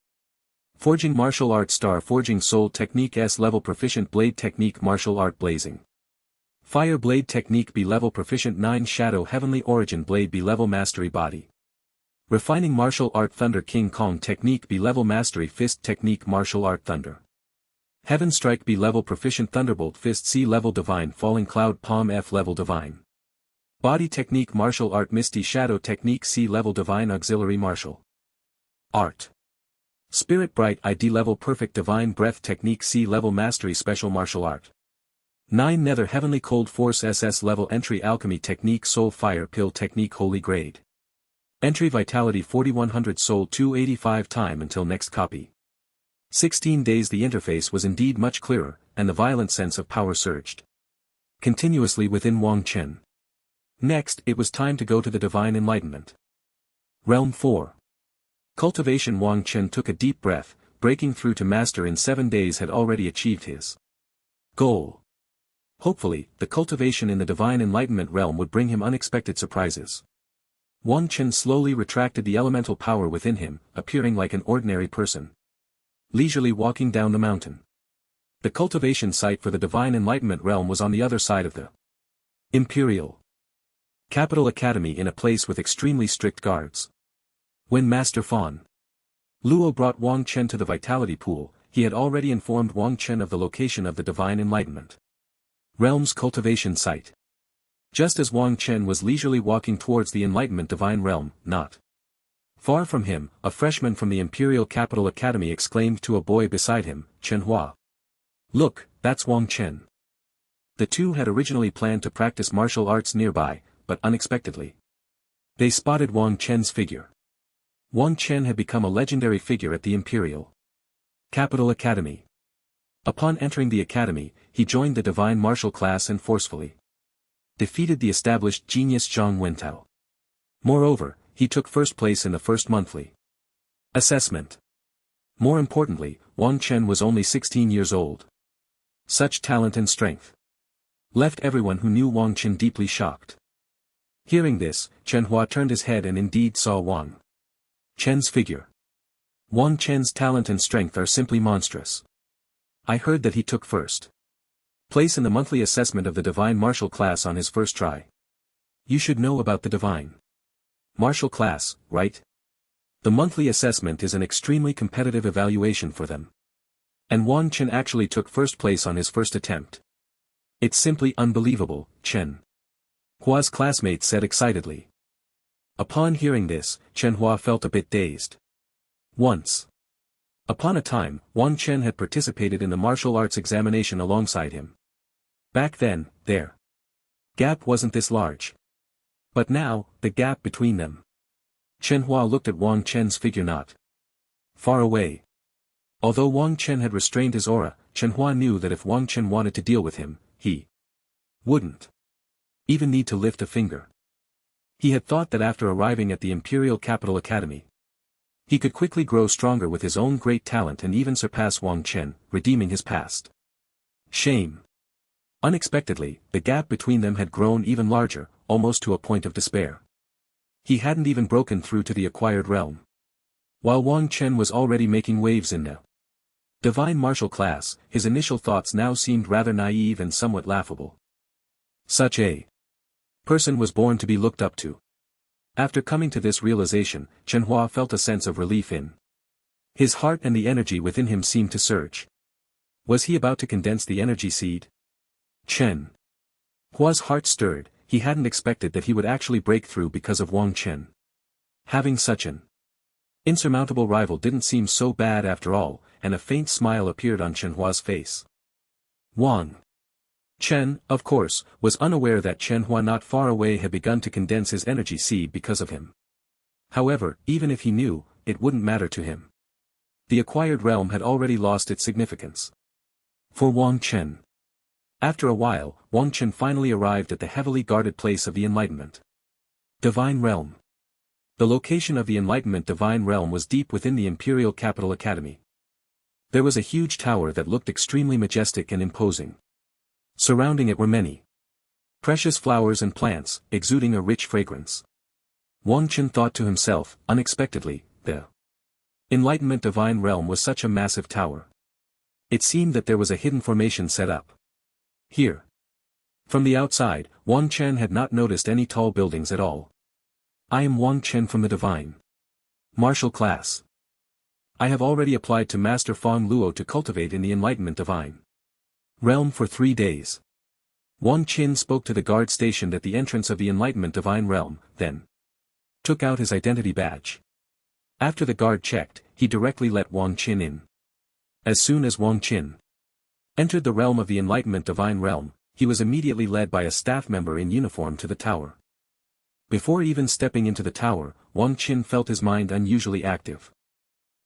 Forging Martial Art Star Forging Soul Technique S Level Proficient Blade Technique Martial Art Blazing Fire Blade Technique B-Level Proficient 9 Shadow Heavenly Origin Blade B-Level Mastery Body Refining Martial Art Thunder King Kong Technique B-Level Mastery Fist Technique Martial Art Thunder Heaven Strike B-Level Proficient Thunderbolt Fist C-Level Divine Falling Cloud Palm F-Level Divine Body Technique Martial Art Misty Shadow Technique C-Level Divine Auxiliary Martial Art Spirit Bright ID Level Perfect Divine Breath Technique C-Level Mastery Special Martial Art 9 Nether Heavenly Cold Force SS Level Entry Alchemy Technique Soul Fire Pill Technique Holy Grade Entry Vitality 4100 Soul 285 Time until next copy 16 days. The interface was indeed much clearer, and the violent sense of power surged continuously within Wang Chen. Next, it was time to go to the Divine Enlightenment. Realm 4. Cultivation. Wang Chen took a deep breath. Breaking through to Master in 7 days had already achieved his goal. Hopefully, the cultivation in the Divine Enlightenment realm would bring him unexpected surprises. Wang Chen slowly retracted the elemental power within him, appearing like an ordinary person, leisurely walking down the mountain. The cultivation site for the Divine Enlightenment realm was on the other side of the Imperial Capital Academy, in a place with extremely strict guards. When Master Fan Luo brought Wang Chen to the Vitality Pool, he had already informed Wang Chen of the location of the Divine Enlightenment realm's cultivation site. Just as Wang Chen was leisurely walking towards the Enlightenment Divine Realm, not far from him, a freshman from the Imperial Capital Academy exclaimed to a boy beside him, "Chenhua. Look, that's Wang Chen." The two had originally planned to practice martial arts nearby, but unexpectedly, they spotted Wang Chen's figure. Wang Chen had become a legendary figure at the Imperial Capital Academy. Upon entering the academy, he joined the divine martial class and forcefully defeated the established genius Zhang Wentao. Moreover, he took first place in the first monthly assessment. More importantly, Wang Chen was only 16 years old. Such talent and strength left everyone who knew Wang Chen deeply shocked. Hearing this, Chenhua turned his head and indeed saw Wang Chen's figure. Wang Chen's talent and strength are simply monstrous. I heard that he took first place in the monthly assessment of the divine martial class on his first try. You should know about the divine martial class, right? The monthly assessment is an extremely competitive evaluation for them. And Wang Chen actually took first place on his first attempt. It's simply unbelievable, Chen Hua's classmate said excitedly. Upon hearing this, Chenhua felt a bit dazed. Once upon a time, Wang Chen had participated in the martial arts examination alongside him. Back then, their gap wasn't this large. But now, the gap between them. Chenhua looked at Wang Chen's figure not far away. Although Wang Chen had restrained his aura, Chenhua knew that if Wang Chen wanted to deal with him, he wouldn't even need to lift a finger. He had thought that after arriving at the Imperial Capital Academy, he could quickly grow stronger with his own great talent and even surpass Wang Chen, redeeming his past shame. Unexpectedly, the gap between them had grown even larger, almost to a point of despair. He hadn't even broken through to the acquired realm. While Wang Chen was already making waves in the divine martial class, his initial thoughts now seemed rather naive and somewhat laughable. Such a person was born to be looked up to. After coming to this realization, Chenhua felt a sense of relief in his heart, and the energy within him seemed to surge. Was he about to condense the energy seed? Chen Hua's heart stirred. He hadn't expected that he would actually break through because of Wang Chen. Having such an insurmountable rival didn't seem so bad after all, and a faint smile appeared on Chenhua's face. Wang Chen, of course, was unaware that Chenhua not far away had begun to condense his energy seed because of him. However, even if he knew, it wouldn't matter to him. The acquired realm had already lost its significance for Wang Chen. After a while, Wang Chen finally arrived at the heavily guarded place of the Enlightenment Divine Realm. The location of the Enlightenment Divine Realm was deep within the Imperial Capital Academy. There was a huge tower that looked extremely majestic and imposing. Surrounding it were many precious flowers and plants, exuding a rich fragrance. Wang Chen thought to himself, unexpectedly, the Enlightenment Divine Realm was such a massive tower. It seemed that there was a hidden formation set up here. From the outside, Wang Chen had not noticed any tall buildings at all. I am Wang Chen from the Divine Martial Class. I have already applied to Master Feng Luo to cultivate in the Enlightenment Divine Realm for 3 days. Wang Chen spoke to the guard stationed at the entrance of the Enlightenment Divine Realm, then took out his identity badge. After the guard checked, he directly let Wang Chen in. As soon as Wang Chen entered the realm of the Enlightenment Divine Realm, he was immediately led by a staff member in uniform to the tower. Before even stepping into the tower, Wang Chen felt his mind unusually active.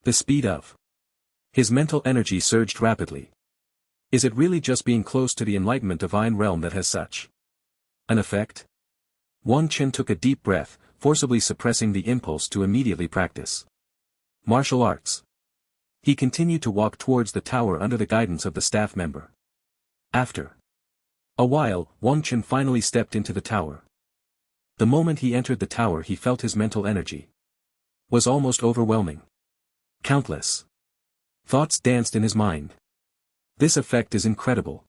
The speed of his mental energy surged rapidly. Is it really just being close to the Enlightenment Divine Realm that has such an effect? Wang Chen took a deep breath, forcibly suppressing the impulse to immediately practice martial arts. He continued to walk towards the tower under the guidance of the staff member. After a while, Wang Chen finally stepped into the tower. The moment he entered the tower, he felt his mental energy was almost overwhelming. Countless thoughts danced in his mind. This effect is incredible.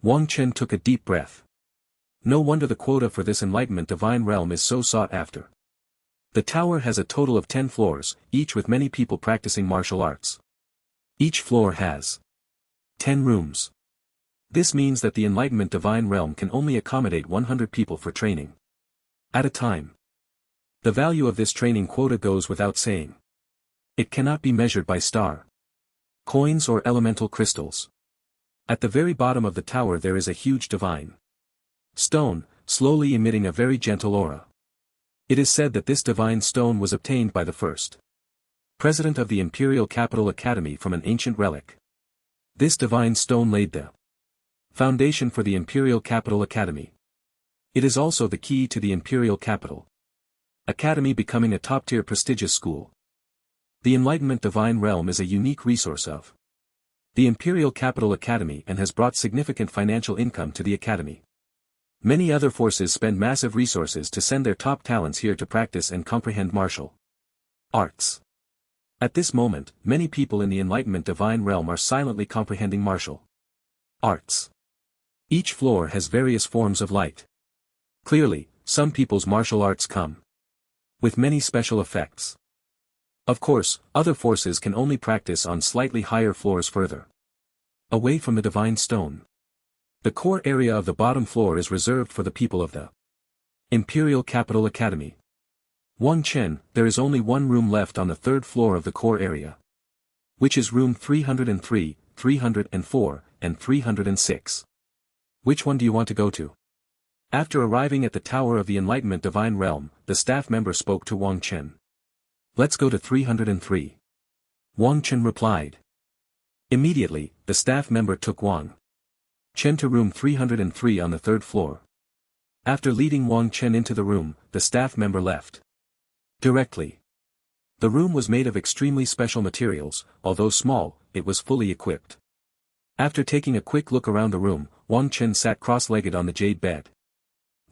Wang Chen took a deep breath. No wonder the quota for this Enlightenment Divine Realm is so sought after. The tower has a total of 10 floors, each with many people practicing martial arts. Each floor has 10 rooms. This means that the Enlightenment Divine Realm can only accommodate 100 people for training at a time. The value of this training quota goes without saying. It cannot be measured by star coins or elemental crystals. At the very bottom of the tower there is a huge divine stone, slowly emitting a very gentle aura. It is said that this divine stone was obtained by the first president of the Imperial Capital Academy from an ancient relic. This divine stone laid the foundation for the Imperial Capital Academy. It is also the key to the Imperial Capital Academy becoming a top-tier prestigious school. The Enlightenment Divine Realm is a unique resource of the Imperial Capital Academy and has brought significant financial income to the Academy. Many other forces spend massive resources to send their top talents here to practice and comprehend martial arts. At this moment, many people in the Enlightenment Divine Realm are silently comprehending martial arts. Each floor has various forms of light. Clearly, some people's martial arts come with many special effects. Of course, other forces can only practice on slightly higher floors further away from the divine stone. The core area of the bottom floor is reserved for the people of the Imperial Capital Academy. Wang Chen, there is only one room left on the third floor of the core area, which is room 303, 304, and 306. Which one do you want to go to? After arriving at the Tower of the Enlightenment Divine Realm, the staff member spoke to Wang Chen. Let's go to 303. Wang Chen replied. Immediately, the staff member took Wang Chen to room 303 on the third floor. After leading Wang Chen into the room, the staff member left directly. The room was made of extremely special materials, although small, it was fully equipped. After taking a quick look around the room, Wang Chen sat cross-legged on the jade bed.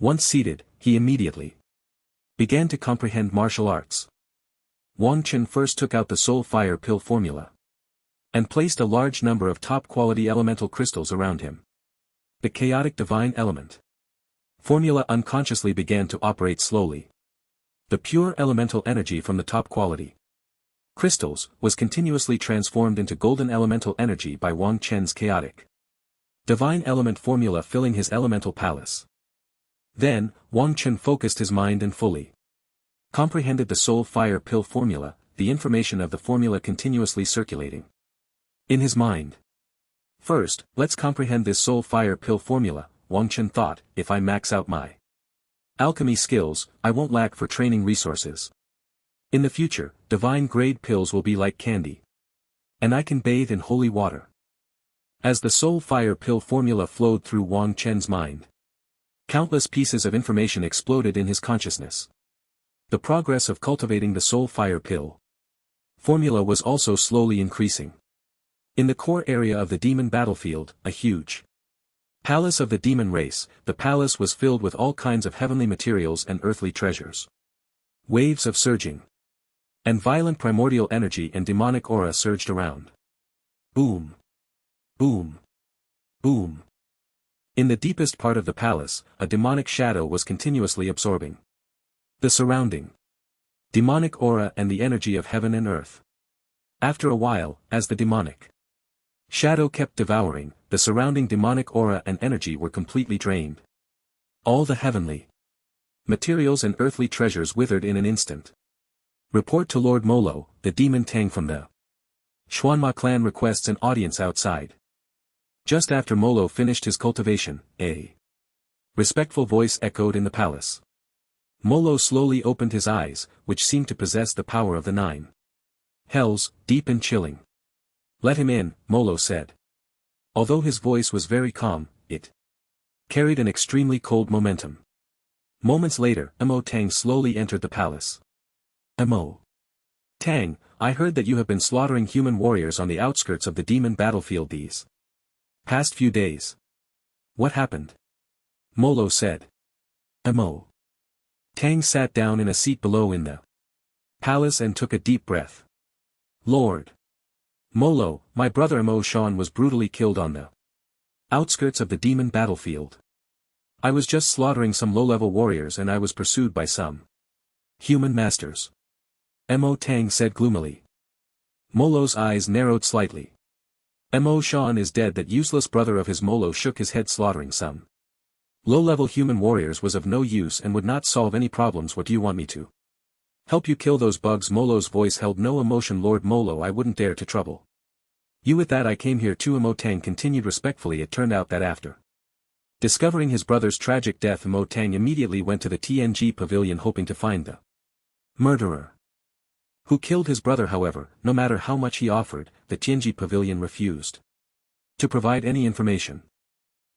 Once seated, he immediately began to comprehend martial arts. Wang Chen first took out the soul fire pill formula and placed a large number of top-quality elemental crystals around him. The chaotic divine element formula unconsciously began to operate slowly. The pure elemental energy from the top-quality crystals was continuously transformed into golden elemental energy by Wang Chen's chaotic divine element formula filling his elemental palace. Then, Wang Chen focused his mind and fully comprehended the soul fire pill formula, the information of the formula continuously circulating in his mind. First, let's comprehend this soul fire pill formula, Wang Chen thought. If I max out my alchemy skills, I won't lack for training resources. In the future, divine grade pills will be like candy. And I can bathe in holy water. As the soul fire pill formula flowed through Wang Chen's mind, countless pieces of information exploded in his consciousness. The progress of cultivating the soul fire pill formula was also slowly increasing. In the core area of the demon battlefield, a huge palace of the demon race, the palace was filled with all kinds of heavenly materials and earthly treasures. Waves of surging and violent primordial energy and demonic aura surged around. Boom! Boom! Boom! In the deepest part of the palace, a demonic shadow was continuously absorbing the surrounding demonic aura and the energy of heaven and earth. After a while, as the demonic shadow kept devouring, the surrounding demonic aura and energy were completely drained. All the heavenly materials and earthly treasures withered in an instant. Report to Lord Molo, the demon Tang from the Xuanma clan requests an audience outside. Just after Molo finished his cultivation, a respectful voice echoed in the palace. Molo slowly opened his eyes, which seemed to possess the power of the 9 hells, deep and chilling. Let him in, Molo said. Although his voice was very calm, it carried an extremely cold momentum. Moments later, Mo Tang slowly entered the palace. Mo Tang, I heard that you have been slaughtering human warriors on the outskirts of the demon battlefield these past few days. What happened? Molo said. Mo Tang sat down in a seat below in the palace and took a deep breath. Lord Molo, my brother Mo Shan was brutally killed on the outskirts of the demon battlefield. I was just slaughtering some low-level warriors and I was pursued by some human masters. Mo Tang said gloomily. Molo's eyes narrowed slightly. Mo Shan is dead. That useless brother of his Molo shook his head, slaughtering some low-level human warriors was of no use and would not solve any problems. What do you want me to help you kill those bugs? Molo's voice held no emotion. Lord Molo, I wouldn't dare to trouble you with that. I came here too. Mo Tang continued respectfully. It turned out that after discovering his brother's tragic death, Mo Tang immediately went to the TNG pavilion hoping to find the murderer who killed his brother. However, no matter how much he offered, the TNG pavilion refused to provide any information.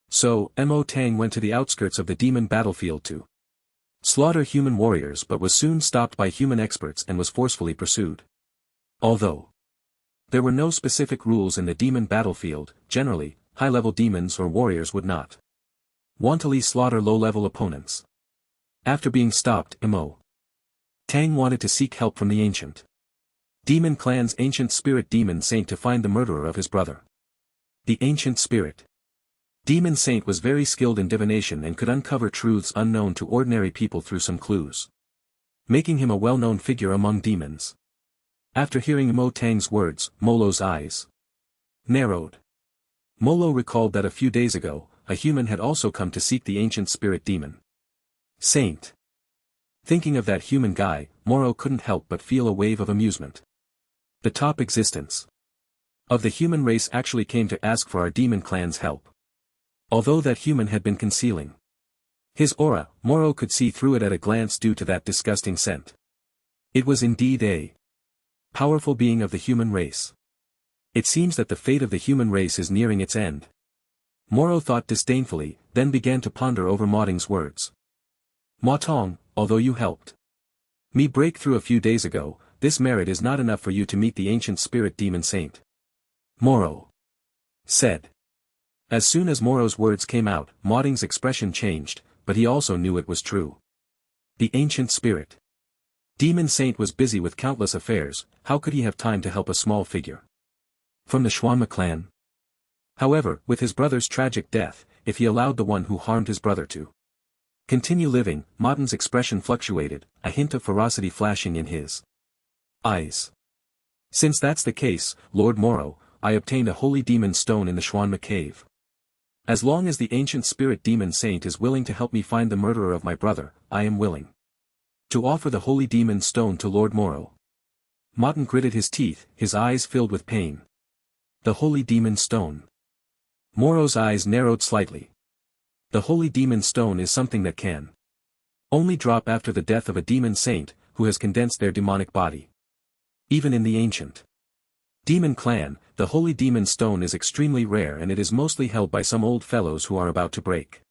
So, Mo Tang went to the outskirts of the demon battlefield to slaughter human warriors, but was soon stopped by human experts and was forcefully pursued. Although there were no specific rules in the demon battlefield, generally, high-level demons or warriors would not wantonly slaughter low-level opponents. After being stopped, Mo Tang wanted to seek help from the ancient demon clan's ancient spirit demon saint to find the murderer of his brother. The ancient spirit demon saint was very skilled in divination and could uncover truths unknown to ordinary people through some clues, making him a well-known figure among demons. After hearing Mo Tang's words, Molo's eyes narrowed. Molo recalled that a few days ago, a human had also come to seek the ancient spirit demon saint. Thinking of that human guy, Moro couldn't help but feel a wave of amusement. The top existence of the human race actually came to ask for our demon clan's help. Although that human had been concealing his aura, Moro could see through it at a glance due to that disgusting scent. It was indeed a powerful being of the human race. It seems that the fate of the human race is nearing its end. Moro thought disdainfully, then began to ponder over Ma Dong's words. Ma Tong, although you helped me break through a few days ago, this merit is not enough for you to meet the ancient spirit demon saint. Moro said. As soon as Moro's words came out, Ma Dong's expression changed, but he also knew it was true. The ancient spirit demon saint was busy with countless affairs. How could he have time to help a small figure from the Xuanma clan? However, with his brother's tragic death, if he allowed the one who harmed his brother to continue living, Ma Dong's expression fluctuated, a hint of ferocity flashing in his eyes. Since that's the case, Lord Moro, I obtained a holy demon stone in the Xuanma cave. As long as the ancient spirit demon saint is willing to help me find the murderer of my brother, I am willing to offer the holy demon stone to Lord Moro. Ma Dong gritted his teeth, his eyes filled with pain. The holy demon stone. Moro's eyes narrowed slightly. The holy demon stone is something that can only drop after the death of a demon saint, who has condensed their demonic body. Even in the ancient demon clan, the holy demon stone is extremely rare, and it is mostly held by some old fellows who are about to break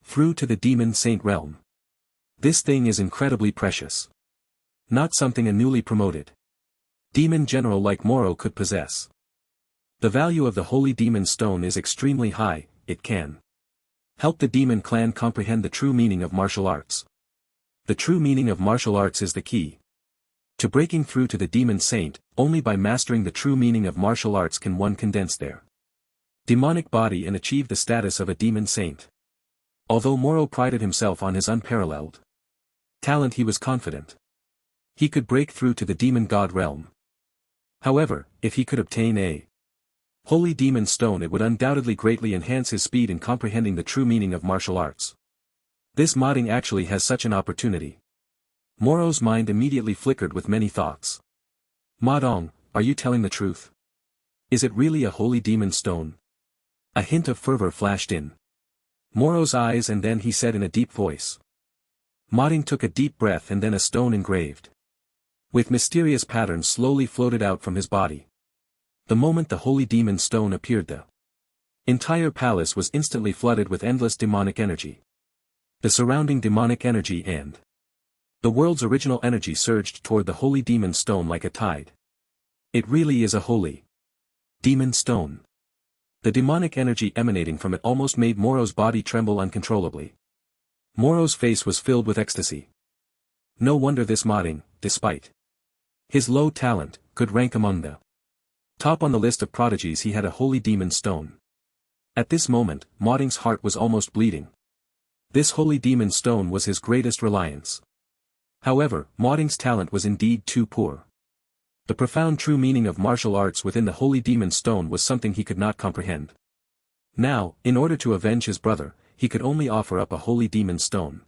through to the demon saint realm. This thing is incredibly precious. Not something a newly promoted demon general like Moro could possess. The value of the holy demon stone is extremely high. It can help the demon clan comprehend the true meaning of martial arts. The true meaning of martial arts is the key to breaking through to the demon saint. Only by mastering the true meaning of martial arts can one condense their demonic body and achieve the status of a demon saint. Although Moro prided himself on his unparalleled talent, he was confident he could break through to the demon god realm. However, if he could obtain a holy demon stone, it would undoubtedly greatly enhance his speed in comprehending the true meaning of martial arts. This Ma Dong actually has such an opportunity. Moro's mind immediately flickered with many thoughts. Ma Dong, are you telling the truth? Is it really a holy demon stone? A hint of fervor flashed in Moro's eyes, and then he said in a deep voice. Ma Dong took a deep breath, and then a stone engraved with mysterious patterns slowly floated out from his body. The moment the holy demon stone appeared, the entire palace was instantly flooded with endless demonic energy. The surrounding demonic energy and the world's original energy surged toward the holy demon stone like a tide. It really is a holy demon stone. The demonic energy emanating from it almost made Moro's body tremble uncontrollably. Moro's face was filled with ecstasy. No wonder this Ma Dong, despite his low talent, could rank among the top on the list of prodigies. He had a holy demon stone. At this moment, Ma Dong's heart was almost bleeding. This holy demon stone was his greatest reliance. However, Ma Dong's talent was indeed too poor. The profound true meaning of martial arts within the Holy Demon Stone was something he could not comprehend. Now, in order to avenge his brother, he could only offer up a Holy Demon Stone.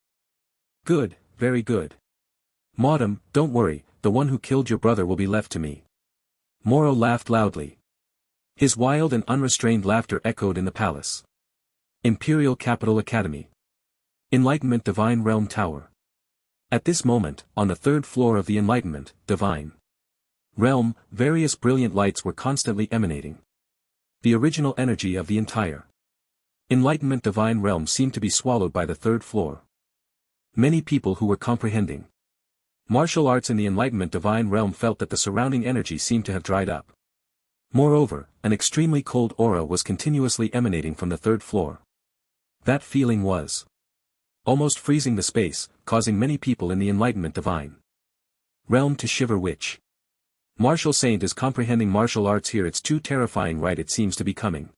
Good, very good. Madam, don't worry, the one who killed your brother will be left to me. Moro laughed loudly. His wild and unrestrained laughter echoed in the palace. Imperial Capital Academy. Enlightenment Divine Realm Tower. At this moment, on the third floor of the Enlightenment, Divine Realm, various brilliant lights were constantly emanating. The original energy of the entire Enlightenment Divine Realm seemed to be swallowed by the third floor. Many people who were comprehending martial arts in the Enlightenment Divine Realm felt that the surrounding energy seemed to have dried up. Moreover, an extremely cold aura was continuously emanating from the third floor. That feeling was almost freezing the space, causing many people in the Enlightenment Divine Realm to shiver. Which martial saint is comprehending martial arts here? It's too terrifying, right? It seems to be coming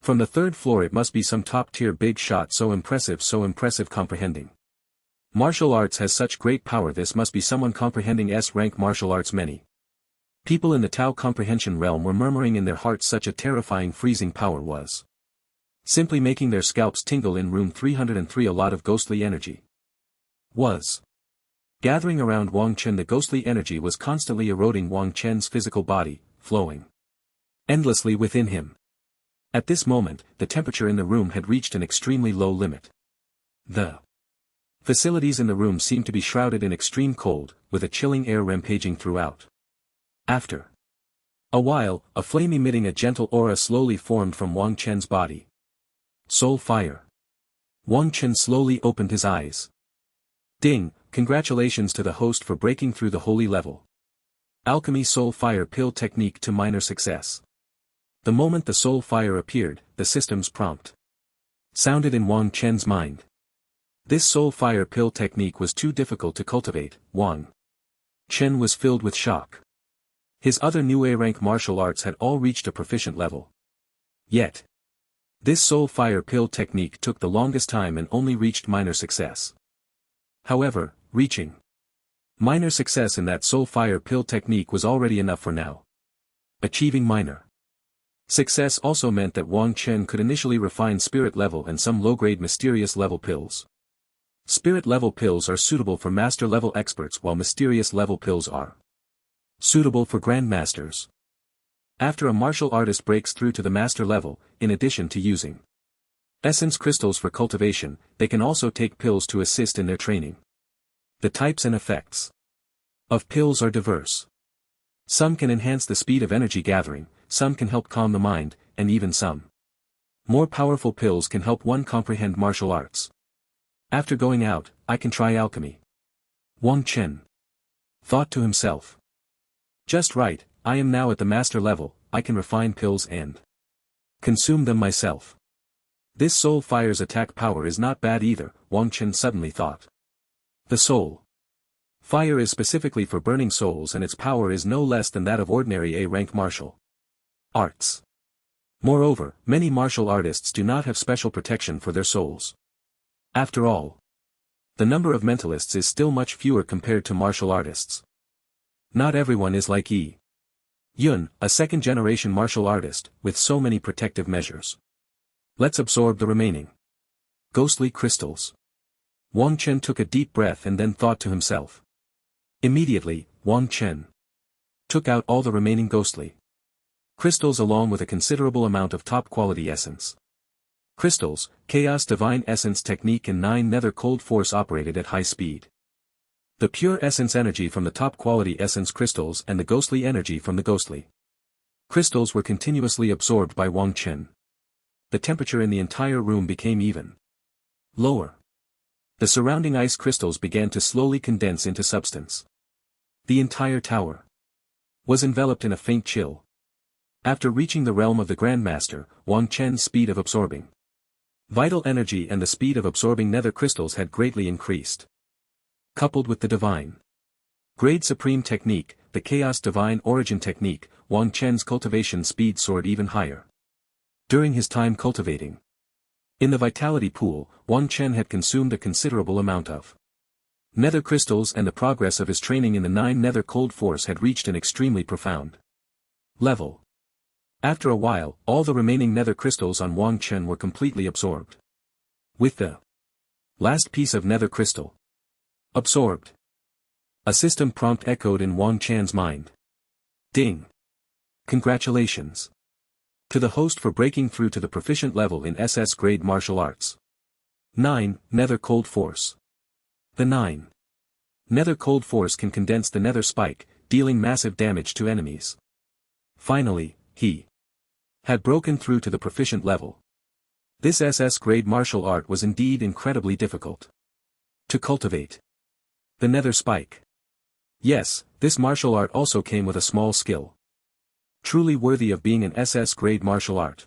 from the third floor. It must be some top-tier big shot, so impressive comprehending martial arts has such great power. This must be someone comprehending S-rank martial arts. Many people in the Tao comprehension realm were murmuring in their hearts such a terrifying freezing power was simply making their scalps tingle. In room 303 a lot of ghostly energy was gathering around Wang Chen. The ghostly energy was constantly eroding Wang Chen's physical body, flowing endlessly within him. At this moment, the temperature in the room had reached an extremely low limit. The facilities in the room seemed to be shrouded in extreme cold, with a chilling air rampaging throughout. After a while, a flame emitting a gentle aura slowly formed from Wang Chen's body. Soul fire. Wang Chen slowly opened his eyes. Ding, congratulations to the host for breaking through the holy level. Alchemy Soul Fire Pill Technique to minor success. The moment the soul fire appeared, the system's prompt sounded in Wang Chen's mind. This soul fire pill technique was too difficult to cultivate. Wang Chen was filled with shock. His other new A-rank martial arts had all reached a proficient level. Yet, this soul fire pill technique took the longest time and only reached minor success. However, reaching minor success in that soul fire pill technique was already enough for now. Achieving minor success also meant that Wang Chen could initially refine spirit level and some low-grade mysterious level pills. Spirit level pills are suitable for master level experts, while mysterious level pills are suitable for grandmasters. After a martial artist breaks through to the master level, in addition to using essence crystals for cultivation, they can also take pills to assist in their training. The types and effects of pills are diverse. Some can enhance the speed of energy gathering, some can help calm the mind, and even some more powerful pills can help one comprehend martial arts. After going out, I can try alchemy. Wang Chen thought to himself. Just right, I am now at the master level, I can refine pills and consume them myself. This soul fire's attack power is not bad either, Wang Chen suddenly thought. The soul fire is specifically for burning souls, and its power is no less than that of ordinary A-rank martial arts. Moreover, many martial artists do not have special protection for their souls. After all, the number of mentalists is still much fewer compared to martial artists. Not everyone is like Yi Yun, a second-generation martial artist, with so many protective measures. Let's absorb the remaining ghostly crystals. Wang Chen took a deep breath and then thought to himself. Immediately, Wang Chen took out all the remaining ghostly crystals along with a considerable amount of top-quality essence crystals. Chaos Divine Essence Technique and 9 Nether Cold Force operated at high speed. The pure essence energy from the top-quality essence crystals and the ghostly energy from the ghostly crystals were continuously absorbed by Wang Chen. The temperature in the entire room became even lower. The surrounding ice crystals began to slowly condense into substance. The entire tower was enveloped in a faint chill. After reaching the realm of the Grandmaster, Wang Chen's speed of absorbing vital energy and the speed of absorbing nether crystals had greatly increased. Coupled with the divine grade supreme technique, the chaos divine origin technique, Wang Chen's cultivation speed soared even higher. During his time cultivating in the vitality pool, Wang Chen had consumed a considerable amount of Nether crystals and the progress of his training in the 9 Nether Cold Force had reached an extremely profound level. After a while, all the remaining Nether crystals on Wang Chen were completely absorbed. With the last piece of Nether crystal absorbed, a system prompt echoed in Wang Chan's mind. Ding! Congratulations to the host for breaking through to the proficient level in SS grade martial arts. 9. Nether Cold Force. The 9 Nether Cold Force can condense the Nether Spike, dealing massive damage to enemies. Finally, he had broken through to the proficient level. This SS grade martial art was indeed incredibly difficult to cultivate. The Nether Spike. Yes, this martial art also came with a small skill. Truly worthy of being an SS grade martial art.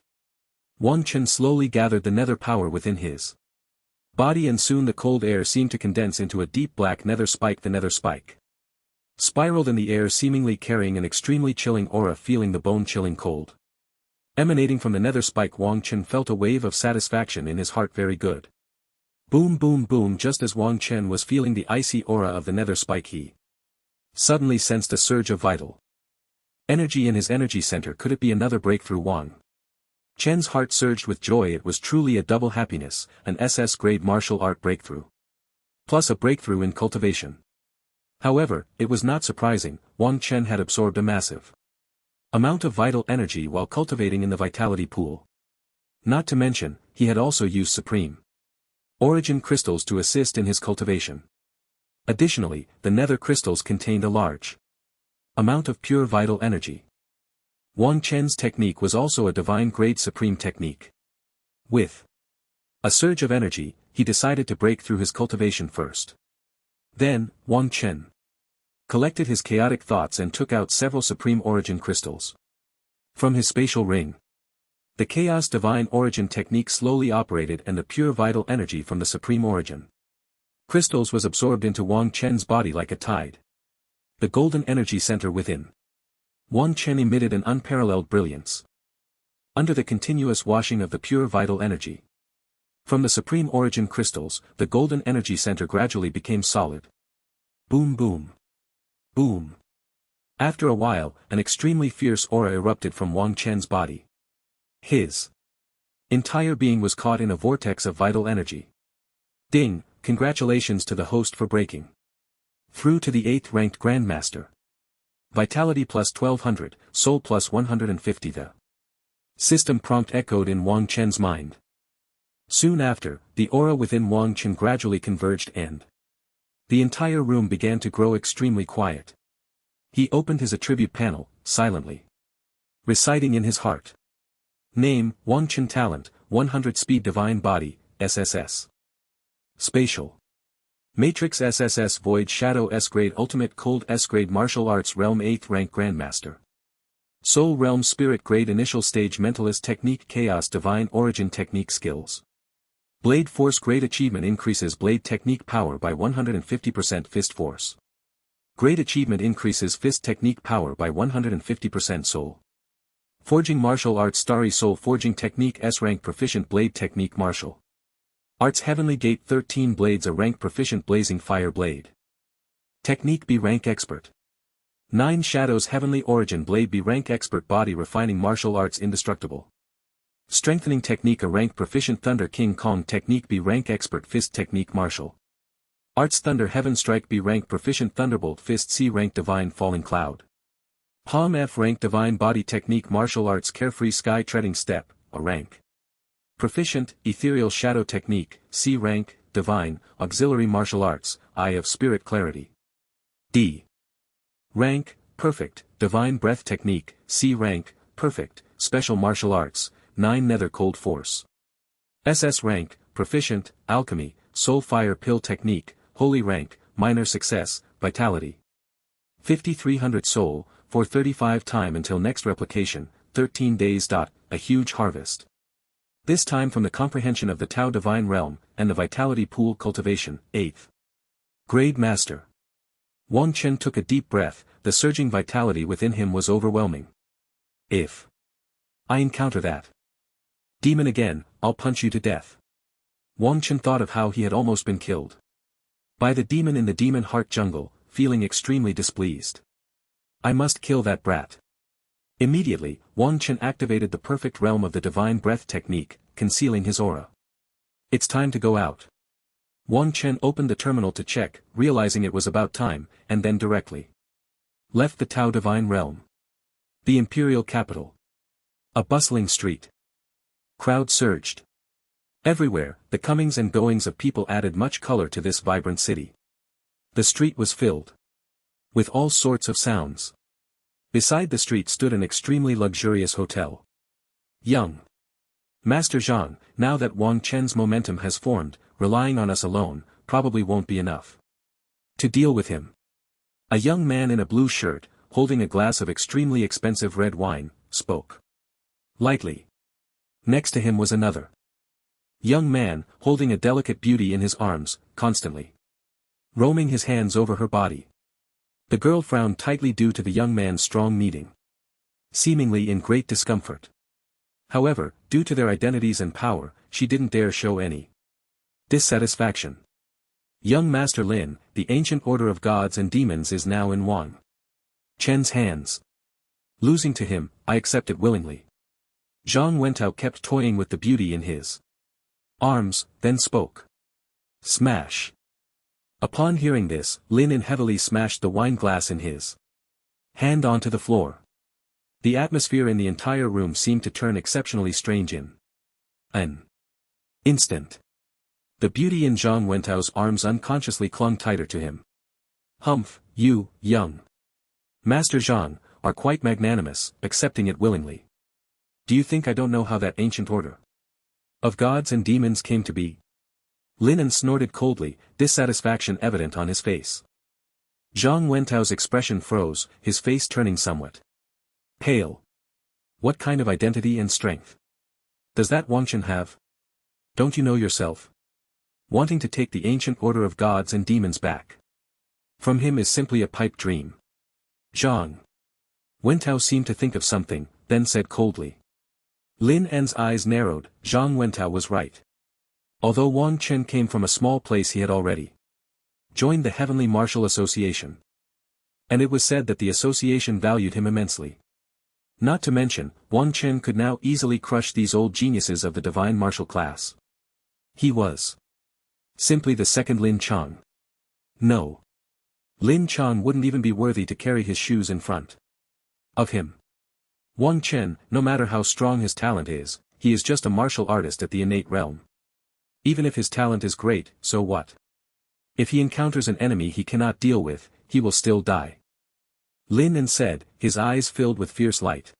Wang Chen slowly gathered the nether power within his body, and soon the cold air seemed to condense into a deep black nether spike. The nether spike spiraled in the air, seemingly carrying an extremely chilling aura, feeling the bone-chilling cold emanating from the nether spike. Wang Chen felt a wave of satisfaction in his heart. Very good. Boom boom boom. Just as Wang Chen was feeling the icy aura of the nether spike, he suddenly sensed a surge of vital energy in his energy center. Could it be another breakthrough? Wang Chen's heart surged with joy. It was truly a double happiness, an SS grade martial art breakthrough, plus a breakthrough in cultivation. However, it was not surprising. Wang Chen had absorbed a massive amount of vital energy while cultivating in the vitality pool. Not to mention, he had also used supreme origin crystals to assist in his cultivation. Additionally, the nether crystals contained a large amount of pure vital energy. Wang Chen's technique was also a divine grade supreme technique. With a surge of energy, he decided to break through his cultivation first. Then, Wang Chen collected his chaotic thoughts and took out several supreme origin crystals from his spatial ring. The chaos divine origin technique slowly operated, and the pure vital energy from the supreme origin crystals was absorbed into Wang Chen's body like a tide. The golden energy center within Wang Chen emitted an unparalleled brilliance under the continuous washing of the pure vital energy from the supreme origin crystals. The golden energy center gradually became solid. Boom boom. Boom. After a while, an extremely fierce aura erupted from Wang Chen's body. His entire being was caught in a vortex of vital energy. Ding! Congratulations to the host for breaking through to the 8th ranked Grandmaster. Vitality plus 1200, Soul plus 150. The system prompt echoed in Wang Chen's mind. Soon after, the aura within Wang Chen gradually converged, and the entire room began to grow extremely quiet. He opened his attribute panel, silently reciting in his heart. Name, Wang Chen. Talent, 100. Speed, Divine Body, SSS. Spatial Matrix, SSS. Void Shadow, S-Grade. Ultimate Cold, S-Grade. Martial Arts Realm, 8th rank Grandmaster. Soul Realm, Spirit Grade. Initial Stage, Mentalist Technique. Chaos Divine Origin Technique. Skills Blade Force. Great Achievement increases Blade Technique power by 150%. Fist Force. Great Achievement increases Fist Technique power by 150%. Soul Forging Martial Arts. Starry Soul Forging Technique. S-Rank Proficient. Blade Technique. Martial Arts Heavenly Gate. 13 Blades. A rank proficient. Blazing Fire Blade Technique. B rank Expert. 9 Shadows Heavenly Origin Blade. B rank Expert. Body Refining Martial Arts. Indestructible Strengthening Technique. A rank proficient. Thunder King Kong Technique. B rank Expert. Fist Technique. Martial Arts Thunder Heaven Strike. B rank Proficient. Thunderbolt Fist. C rank Divine Falling Cloud Palm. F rank Divine Body Technique. Martial Arts Carefree Sky Treading Step. A rank Proficient. Ethereal Shadow Technique. C rank Divine Auxiliary Martial Arts. Eye of Spirit Clarity. D rank Perfect Divine Breath Technique. C rank Perfect Special Martial Arts. 9 Nether Cold Force. SS rank Proficient Alchemy Soul Fire Pill Technique. Holy rank Minor Success Vitality 5300 Soul for 35 time until next replication. 13 days. A huge harvest. This time from the comprehension of the Tao Divine Realm, and the Vitality Pool Cultivation, 8th Grade Master. Wang Chen took a deep breath. The surging vitality within him was overwhelming. If I encounter that demon again, I'll punch you to death. Wang Chen thought of how he had almost been killed By the demon in the demon heart jungle, feeling extremely displeased. I must kill that brat. Immediately, Wang Chen activated the perfect realm of the divine breath technique, concealing his aura. It's time to go out. Wang Chen opened the terminal to check, realizing it was about time, and then directly left the Tao divine realm. The imperial capital. A bustling street. Crowd surged. Everywhere, the comings and goings of people added much color to this vibrant city. The street was filled with all sorts of sounds. Beside the street stood an extremely luxurious hotel. Young Master Zhang, now that Wang Chen's momentum has formed, relying on us alone, probably won't be enough. To deal with him. A young man in a blue shirt, holding a glass of extremely expensive red wine, spoke lightly. Next to him was another young man, holding a delicate beauty in his arms, constantly roaming his hands over her body. The girl frowned tightly due to the young man's strong kneading, seemingly in great discomfort. However, due to their identities and power, she didn't dare show any dissatisfaction. Young Master Lin, the ancient order of gods and demons, is now in Wang Chen's hands. Losing to him, I accept it willingly. Zhang Wentao kept toying with the beauty in his arms, then spoke. Smash. Upon hearing this, Lin En heavily smashed the wine glass in his hand onto the floor. The atmosphere in the entire room seemed to turn exceptionally strange in an instant. The beauty in Zhang Wentao's arms unconsciously clung tighter to him. Humph, you, young Master Zhang, are quite magnanimous, accepting it willingly. Do you think I don't know how that ancient order of gods and demons came to be? Lin En snorted coldly, dissatisfaction evident on his face. Zhang Wentao's expression froze, his face turning somewhat pale. What kind of identity and strength does that Wang Chen have? Don't you know yourself? Wanting to take the ancient order of gods and demons back from him is simply a pipe dream. Zhang Wentao seemed to think of something, then said coldly. Lin En's eyes narrowed. Zhang Wentao was right. Although Wang Chen came from a small place, he had already joined the Heavenly Martial Association. And it was said that the association valued him immensely. Not to mention, Wang Chen could now easily crush these old geniuses of the divine martial class. He was simply the second Lin Chang. No. Lin Chang wouldn't even be worthy to carry his shoes in front of him. Wang Chen, no matter how strong his talent is, he is just a martial artist at the innate realm. Even if his talent is great, so what? If he encounters an enemy he cannot deal with, he will still die. Lin En said, his eyes filled with fierce light.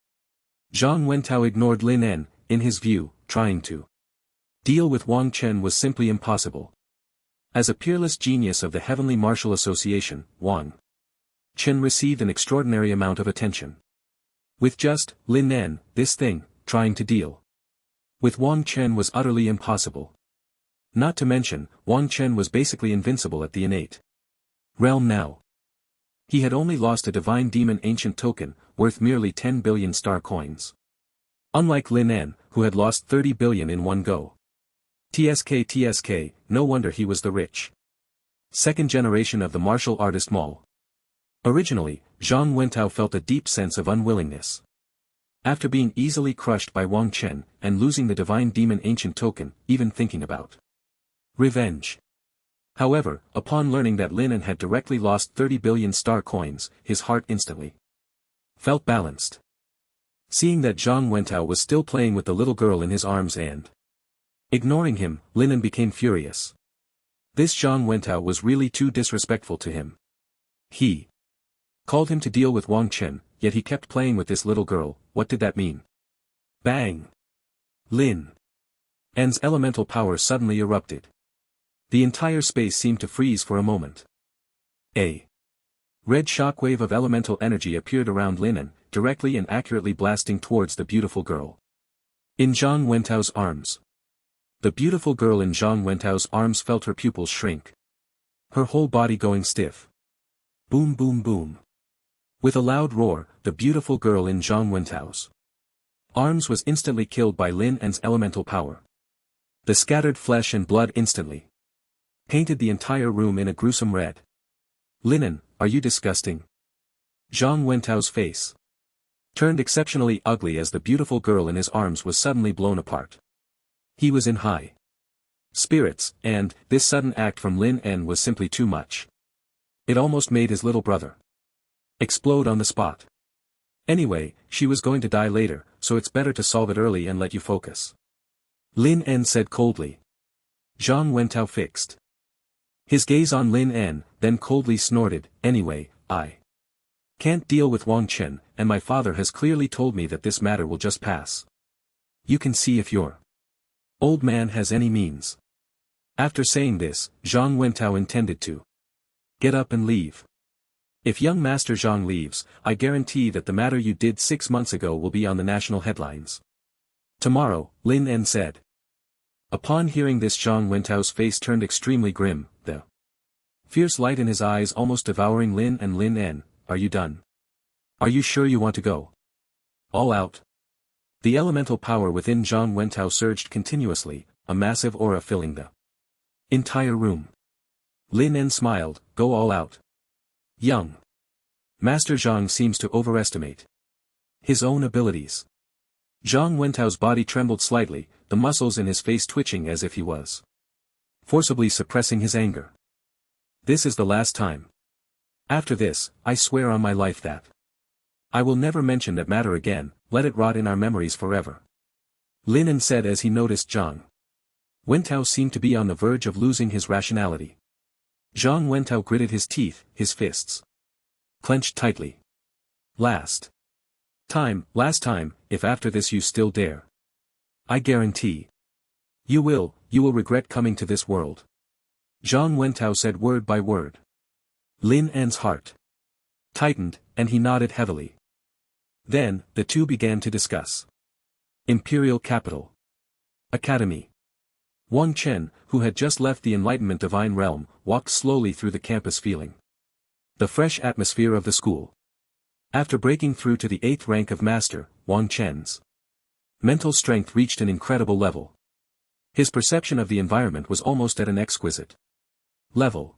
Zhang Wentao ignored Lin En. In his view, trying to deal with Wang Chen was simply impossible. As a peerless genius of the Heavenly Martial Association, Wang Chen received an extraordinary amount of attention. With just Lin En, this thing, trying to deal with Wang Chen was utterly impossible. Not to mention, Wang Chen was basically invincible at the innate realm now. He had only lost a divine demon ancient token, worth merely 10 billion star coins. Unlike Lin En, who had lost 30 billion in one go. TSK, no wonder he was the rich second generation of the martial artist Mall. Originally, Zhang Wentao felt a deep sense of unwillingness. After being easily crushed by Wang Chen, and losing the divine demon ancient token, even thinking about revenge. However, upon learning that Lin En had directly lost 30 billion star coins, his heart instantly felt balanced. Seeing that Zhang Wentao was still playing with the little girl in his arms and ignoring him, Lin En became furious. This Zhang Wentao was really too disrespectful to him. He called him to deal with Wang Chen, yet he kept playing with this little girl. What did that mean? Bang! Lin En's elemental power suddenly erupted. The entire space seemed to freeze for a moment. A red shockwave of elemental energy appeared around Lin En, directly and accurately blasting towards the beautiful girl in Zhang Wentao's arms. The beautiful girl in Zhang Wentao's arms felt her pupils shrink, her whole body going stiff. Boom boom boom. With a loud roar, the beautiful girl in Zhang Wentao's arms was instantly killed by Lin En's elemental power. The scattered flesh and blood instantly painted the entire room in a gruesome red. Linen, are you disgusting? Zhang Wentao's face turned exceptionally ugly as the beautiful girl in his arms was suddenly blown apart. He was in high spirits, and this sudden act from Lin En was simply too much. It almost made his little brother explode on the spot. Anyway, she was going to die later, so it's better to solve it early and let you focus. Lin En said coldly. Zhang Wentao fixed his gaze on Lin En, then coldly snorted, anyway, I can't deal with Wang Chen, and my father has clearly told me that this matter will just pass. You can see if your old man has any means. After saying this, Zhang Wentao intended to get up and leave. If young Master Zhang leaves, I guarantee that the matter you did 6 months ago will be on the national headlines. Tomorrow, Lin En said. Upon hearing this, Zhang Wentao's face turned extremely grim, the fierce light in his eyes almost devouring Lin and Lin En. Are you done? Are you sure you want to go all out? The elemental power within Zhang Wentao surged continuously, a massive aura filling the entire room. Lin En smiled, go all out. Young Master Zhang seems to overestimate his own abilities. Zhang Wentao's body trembled slightly, the muscles in his face twitching as if he was forcibly suppressing his anger. This is the last time. After this, I swear on my life that I will never mention that matter again, let it rot in our memories forever. Lin En said as he noticed Zhang Wentao seemed to be on the verge of losing his rationality. Zhang Wentao gritted his teeth, his fists clenched tightly. Last time, if after this you still dare, I guarantee you will regret coming to this world. Zhang Wentao said word by word. Lin En's heart tightened, and he nodded heavily. Then, the two began to discuss Imperial Capital Academy. Wang Chen, who had just left the Enlightenment Divine Realm, walked slowly through the campus feeling the fresh atmosphere of the school. After breaking through to the 8th rank of Master, Wang Chen's mental strength reached an incredible level. His perception of the environment was almost at an exquisite level.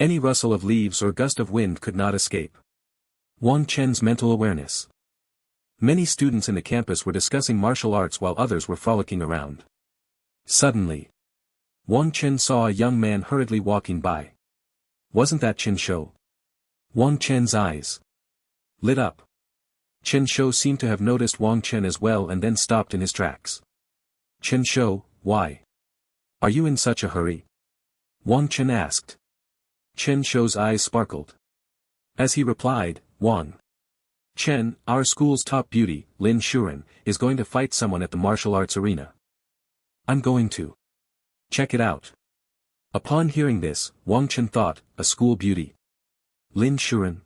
Any rustle of leaves or gust of wind could not escape Wang Chen's mental awareness. Many students in the campus were discussing martial arts while others were frolicking around. Suddenly, Wang Chen saw a young man hurriedly walking by. Wasn't that Chen Shou? Wang Chen's eyes lit up. Chen Shou seemed to have noticed Wang Chen as well and then stopped in his tracks. Chen Shou, why are you in such a hurry? Wang Chen asked. Chen Shou's eyes sparkled as he replied, Wang Chen, our school's top beauty, Lin Shuren, is going to fight someone at the martial arts arena. I'm going to check it out. Upon hearing this, Wang Chen thought, a school beauty. Lin Shuren?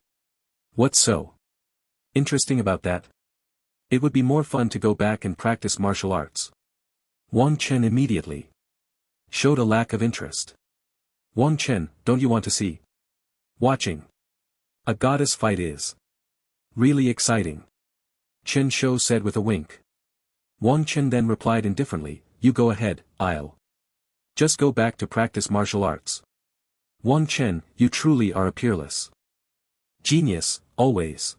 What's so interesting about that? It would be more fun to go back and practice martial arts. Wang Chen immediately showed a lack of interest. Wang Chen, don't you want to see? Watching a goddess fight is really exciting. Chen Shou said with a wink. Wang Chen then replied indifferently, you go ahead, I'll just go back to practice martial arts. Wang Chen, you truly are a peerless genius, always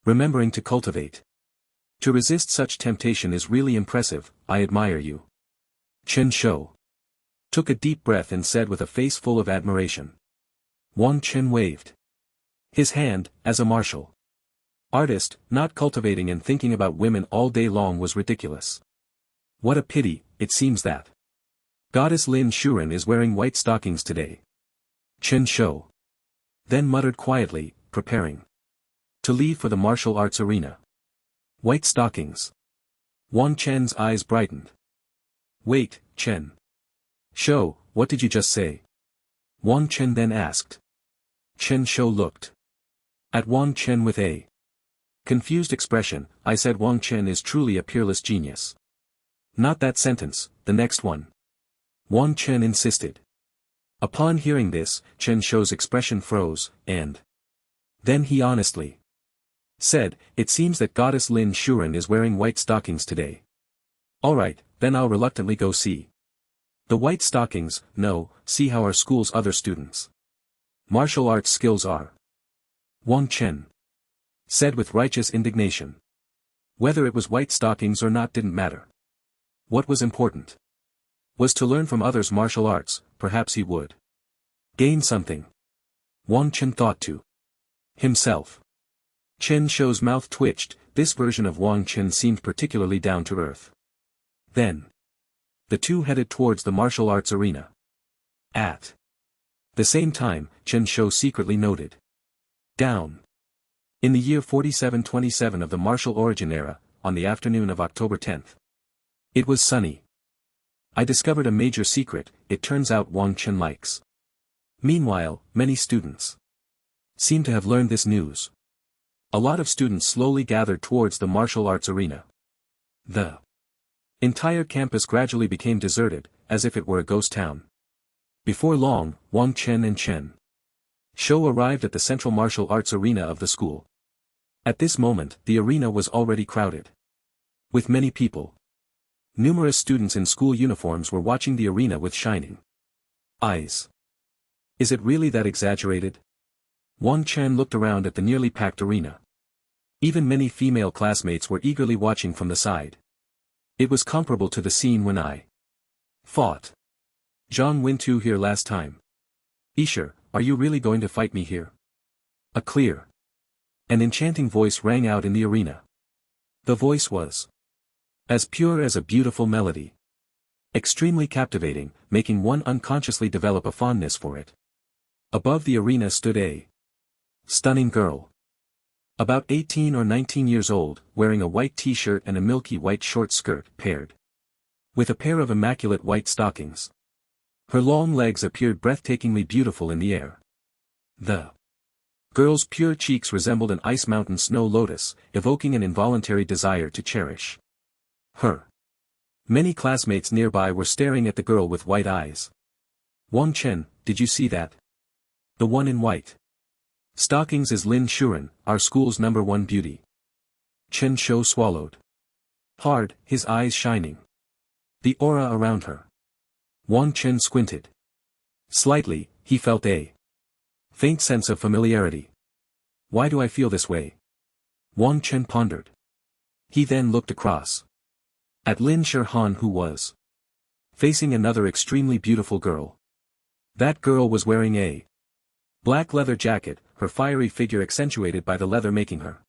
remembering to cultivate. To resist such temptation is really impressive, I admire you. Chen Shou took a deep breath and said with a face full of admiration. Wang Chen waved his hand, as a martial artist, not cultivating and thinking about women all day long was ridiculous. What a pity, it seems that Goddess Lin Shuren is wearing white stockings today. Chen Shou then muttered quietly, preparing to leave for the martial arts arena. White stockings. Wang Chen's eyes brightened. Wait, Chen Shou, what did you just say? Wang Chen then asked. Chen Shou looked at Wang Chen with a confused expression. I said Wang Chen is truly a peerless genius. Not that sentence, the next one. Wang Chen insisted. Upon hearing this, Chen Shou's expression froze, and then he honestly said, it seems that Goddess Lin Shuren is wearing white stockings today. Alright, then I'll reluctantly go see. The white stockings, no, see how our school's other students' martial arts skills are. Wang Chen said with righteous indignation. Whether it was white stockings or not didn't matter. What was important was to learn from others' martial arts. Perhaps he would gain something. Wang Chen thought to himself. Chen Shou's mouth twitched. This version of Wang Chen seemed particularly down to earth. Then the two headed towards the martial arts arena. At the same time, Chen Shou secretly noted. Down. In the year 4727 of the martial origin era, on the afternoon of October 10th. It was sunny. I discovered a major secret. It turns out Wang Chen likes. Meanwhile, many students seem to have learned this news. A lot of students slowly gathered towards the martial arts arena. The entire campus gradually became deserted, as if it were a ghost town. Before long, Wang Chen and Chen Shou arrived at the central martial arts arena of the school. At this moment, the arena was already crowded with many people. Numerous students in school uniforms were watching the arena with shining eyes. Is it really that exaggerated? Wang Chen looked around at the nearly packed arena. Even many female classmates were eagerly watching from the side. It was comparable to the scene when I fought Zhang Wintu here last time. Isher, are you really going to fight me here? A clear and enchanting voice rang out in the arena. The voice was as pure as a beautiful melody. Extremely captivating, making one unconsciously develop a fondness for it. Above the arena stood a stunning girl. About 18 or 19 years old, wearing a white t-shirt and a milky white short skirt paired with a pair of immaculate white stockings. Her long legs appeared breathtakingly beautiful in the air. The girl's pure cheeks resembled an ice mountain snow lotus, evoking an involuntary desire to cherish her. Many classmates nearby were staring at the girl with white eyes. Wang Chen, did you see that? The one in white stockings is Lin Shuren, our school's #1 beauty. Chen Shou swallowed hard, his eyes shining. The aura around her. Wang Chen squinted slightly. He felt a faint sense of familiarity. Why do I feel this way? Wang Chen pondered. He then looked across at Lin Shuren, who was facing another extremely beautiful girl. That girl was wearing a black leather jacket, her fiery figure accentuated by the leather making her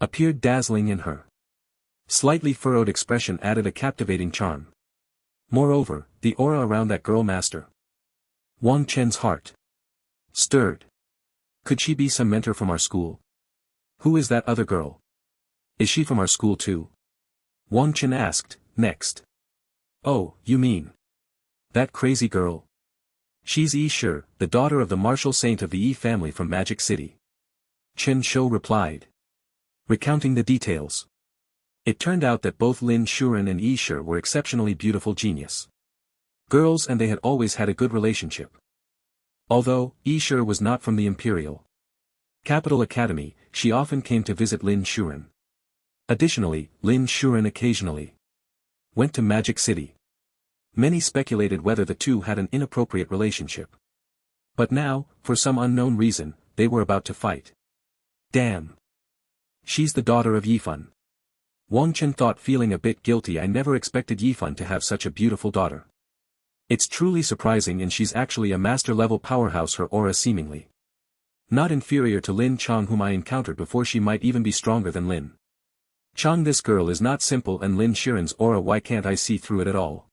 appeared dazzling, in her slightly furrowed expression added a captivating charm. Moreover, the aura around that girl master. Wang Chen's heart stirred. Could she be some mentor from our school? Who is that other girl? Is she from our school too? Wang Chen asked, next. Oh, you mean that crazy girl? She's Yi Shi, the daughter of the martial saint of the Yi family from Magic City. Chen Shou replied, recounting the details. It turned out that both Lin Shuren and Yi Shi were exceptionally beautiful genius girls, and they had always had a good relationship. Although Yi Shi was not from the Imperial Capital Academy, she often came to visit Lin Shuren. Additionally, Lin Shuren occasionally went to Magic City. Many speculated whether the two had an inappropriate relationship. But now, for some unknown reason, they were about to fight. Damn. She's the daughter of Yifan. Wang Chen thought, feeling a bit guilty. I never expected Yifan to have such a beautiful daughter. It's truly surprising, and she's actually a master-level powerhouse, her aura seemingly not inferior to Lin Chang, whom I encountered before. She might even be stronger than Lin Chang. This girl is not simple, and Lin Shuren's aura, why can't I see through it at all?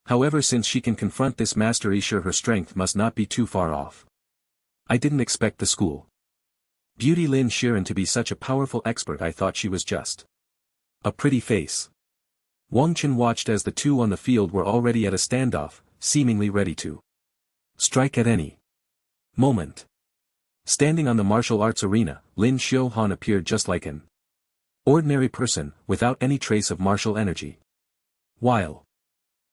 However, since she can confront this master Isher, her strength must not be too far off. I didn't expect the school beauty Lin Shuren to be such a powerful expert. I thought she was just a pretty face. Wang Chen watched as the two on the field were already at a standoff, seemingly ready to strike at any moment. Standing on the martial arts arena, Lin Xiuhan appeared just like an ordinary person, without any trace of martial energy. While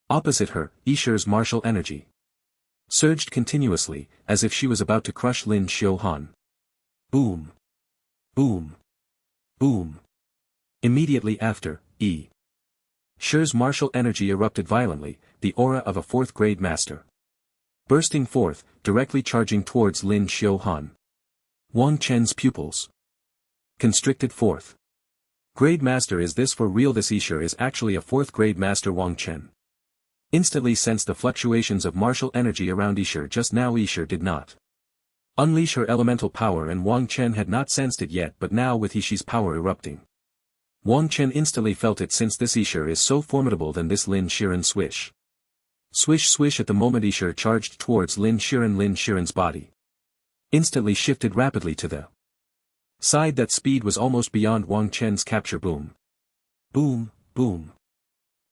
opposite her, Isher's martial energy surged continuously, as if she was about to crush Lin Xiuhan. Boom. Boom. Boom. Immediately after, Shi's martial energy erupted violently, the aura of a fourth-grade master. Bursting forth, directly charging towards Lin Xiuhan. Wang Chen's pupils. Constricted fourth. Grade master. Is this for real? This Isha is actually a fourth-grade master. Wang Chen instantly sensed the fluctuations of martial energy around Isha just now. Isha did not unleash her elemental power and Wang Chen had not sensed it yet, but now with Ishi's power erupting, Wang Chen instantly felt it. Since this Isha is so formidable, then this Lin Xiren swish. Swish swish. At the moment Isha charged towards Lin Xiren. Lin Xiren's body instantly shifted rapidly to the side. That speed was almost beyond Wang Chen's capture. Boom. Boom, boom.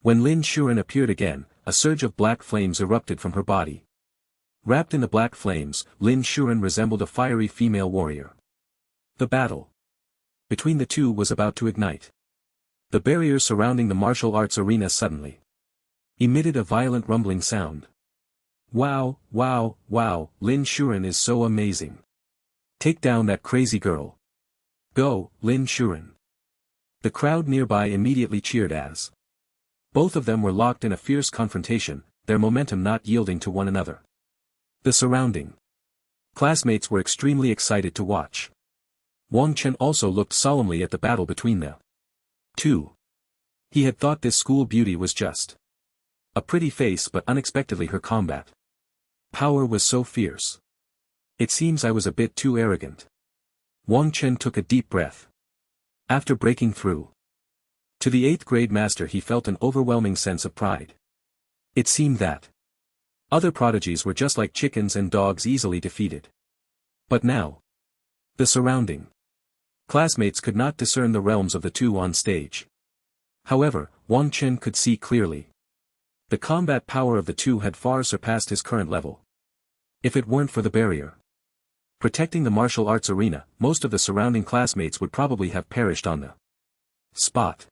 When Lin Xiren appeared again, a surge of black flames erupted from her body. Wrapped in the black flames, Lin Xiren resembled a fiery female warrior. The battle between the two was about to ignite. The barrier surrounding the martial arts arena suddenly emitted a violent rumbling sound. Wow, wow, wow, Lin Xiren is so amazing. Take down that crazy girl. Go, Lin Xiren. The crowd nearby immediately cheered as both of them were locked in a fierce confrontation, their momentum not yielding to one another. The surrounding classmates were extremely excited to watch. Wang Chen also looked solemnly at the battle between the two. He had thought this school beauty was just a pretty face, but unexpectedly her combat power was so fierce. It seems I was a bit too arrogant. Wang Chen took a deep breath. After breaking through to the 8th grade master, he felt an overwhelming sense of pride. It seemed that other prodigies were just like chickens and dogs, easily defeated. But now, the surrounding classmates could not discern the realms of the two on stage. However, Wang Chen could see clearly. The combat power of the two had far surpassed his current level. If it weren't for the barrier protecting the martial arts arena, most of the surrounding classmates would probably have perished on the spot.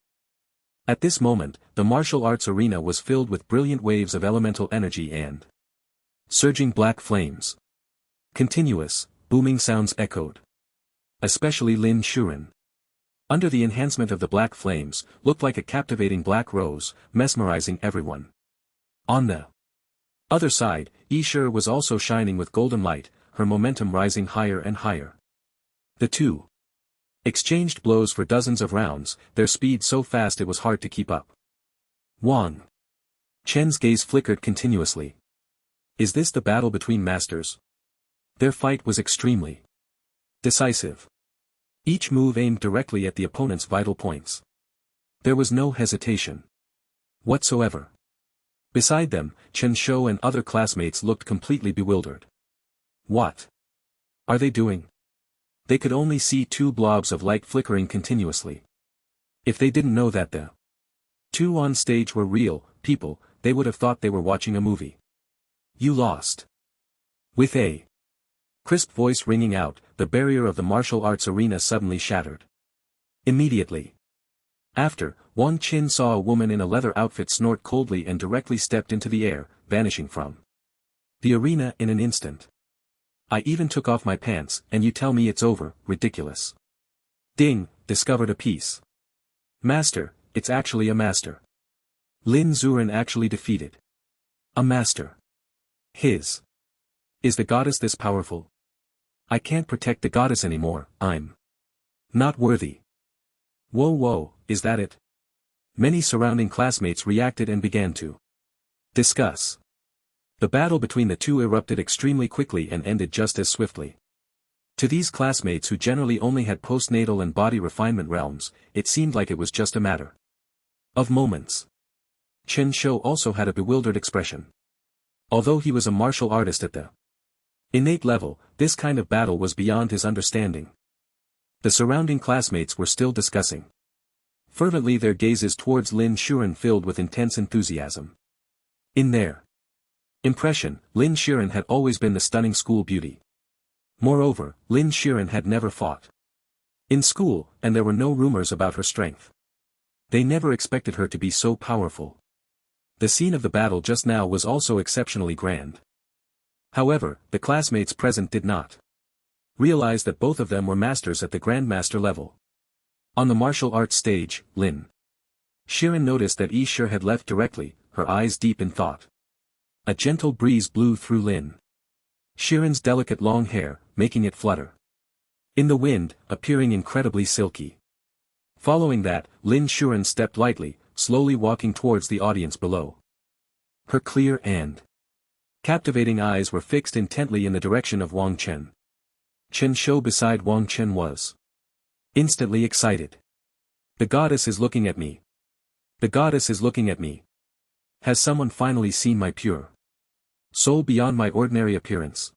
At this moment, the martial arts arena was filled with brilliant waves of elemental energy and surging black flames. Continuous, booming sounds echoed. Especially Lin Xiren, under the enhancement of the black flames, looked like a captivating black rose, mesmerizing everyone. On the other side, Isha was also shining with golden light, her momentum rising higher and higher. The two exchanged blows for dozens of rounds, their speed so fast it was hard to keep up. Wang Chen's gaze flickered continuously. Is this the battle between masters? Their fight was extremely decisive. Each move aimed directly at the opponent's vital points. There was no hesitation whatsoever. Beside them, Chen Shou and other classmates looked completely bewildered. What are they doing? They could only see two blobs of light flickering continuously. If they didn't know that the two on stage were real people, they would have thought they were watching a movie. You lost. With a crisp voice ringing out, the barrier of the martial arts arena suddenly shattered. Immediately after, Wang Chen saw a woman in a leather outfit snort coldly and directly stepped into the air, vanishing from the arena in an instant. I even took off my pants, and you tell me it's over? Ridiculous. Ding, discovered a piece. Master, it's actually a master. Lin Xiren actually defeated a master. Is the goddess this powerful? I can't protect the goddess anymore, I'm not worthy. Whoa whoa, is that it? Many surrounding classmates reacted and began to discuss. The battle between the two erupted extremely quickly and ended just as swiftly. To these classmates who generally only had postnatal and body refinement realms, it seemed like it was just a matter of moments. Chen Shou also had a bewildered expression. Although he was a martial artist at the innate level, this kind of battle was beyond his understanding. The surrounding classmates were still discussing fervently, their gazes towards Lin Xiren filled with intense enthusiasm. In their impression, Lin Xiren had always been the stunning school beauty. Moreover, Lin Xiren had never fought in school, and there were no rumors about her strength. They never expected her to be so powerful. The scene of the battle just now was also exceptionally grand. However, the classmates present did not realize that both of them were masters at the grandmaster level. On the martial arts stage, Lin Shirin noticed that Isher had left directly, her eyes deep in thought. A gentle breeze blew through Lin Shirin's delicate long hair, making it flutter in the wind, appearing incredibly silky. Following that, Lin Shirin stepped lightly, slowly walking towards the audience below. Her clear and captivating eyes were fixed intently in the direction of Wang Chen. Chen Shou beside Wang Chen was instantly excited. The goddess is looking at me. The goddess is looking at me. Has someone finally seen my pure soul beyond my ordinary appearance?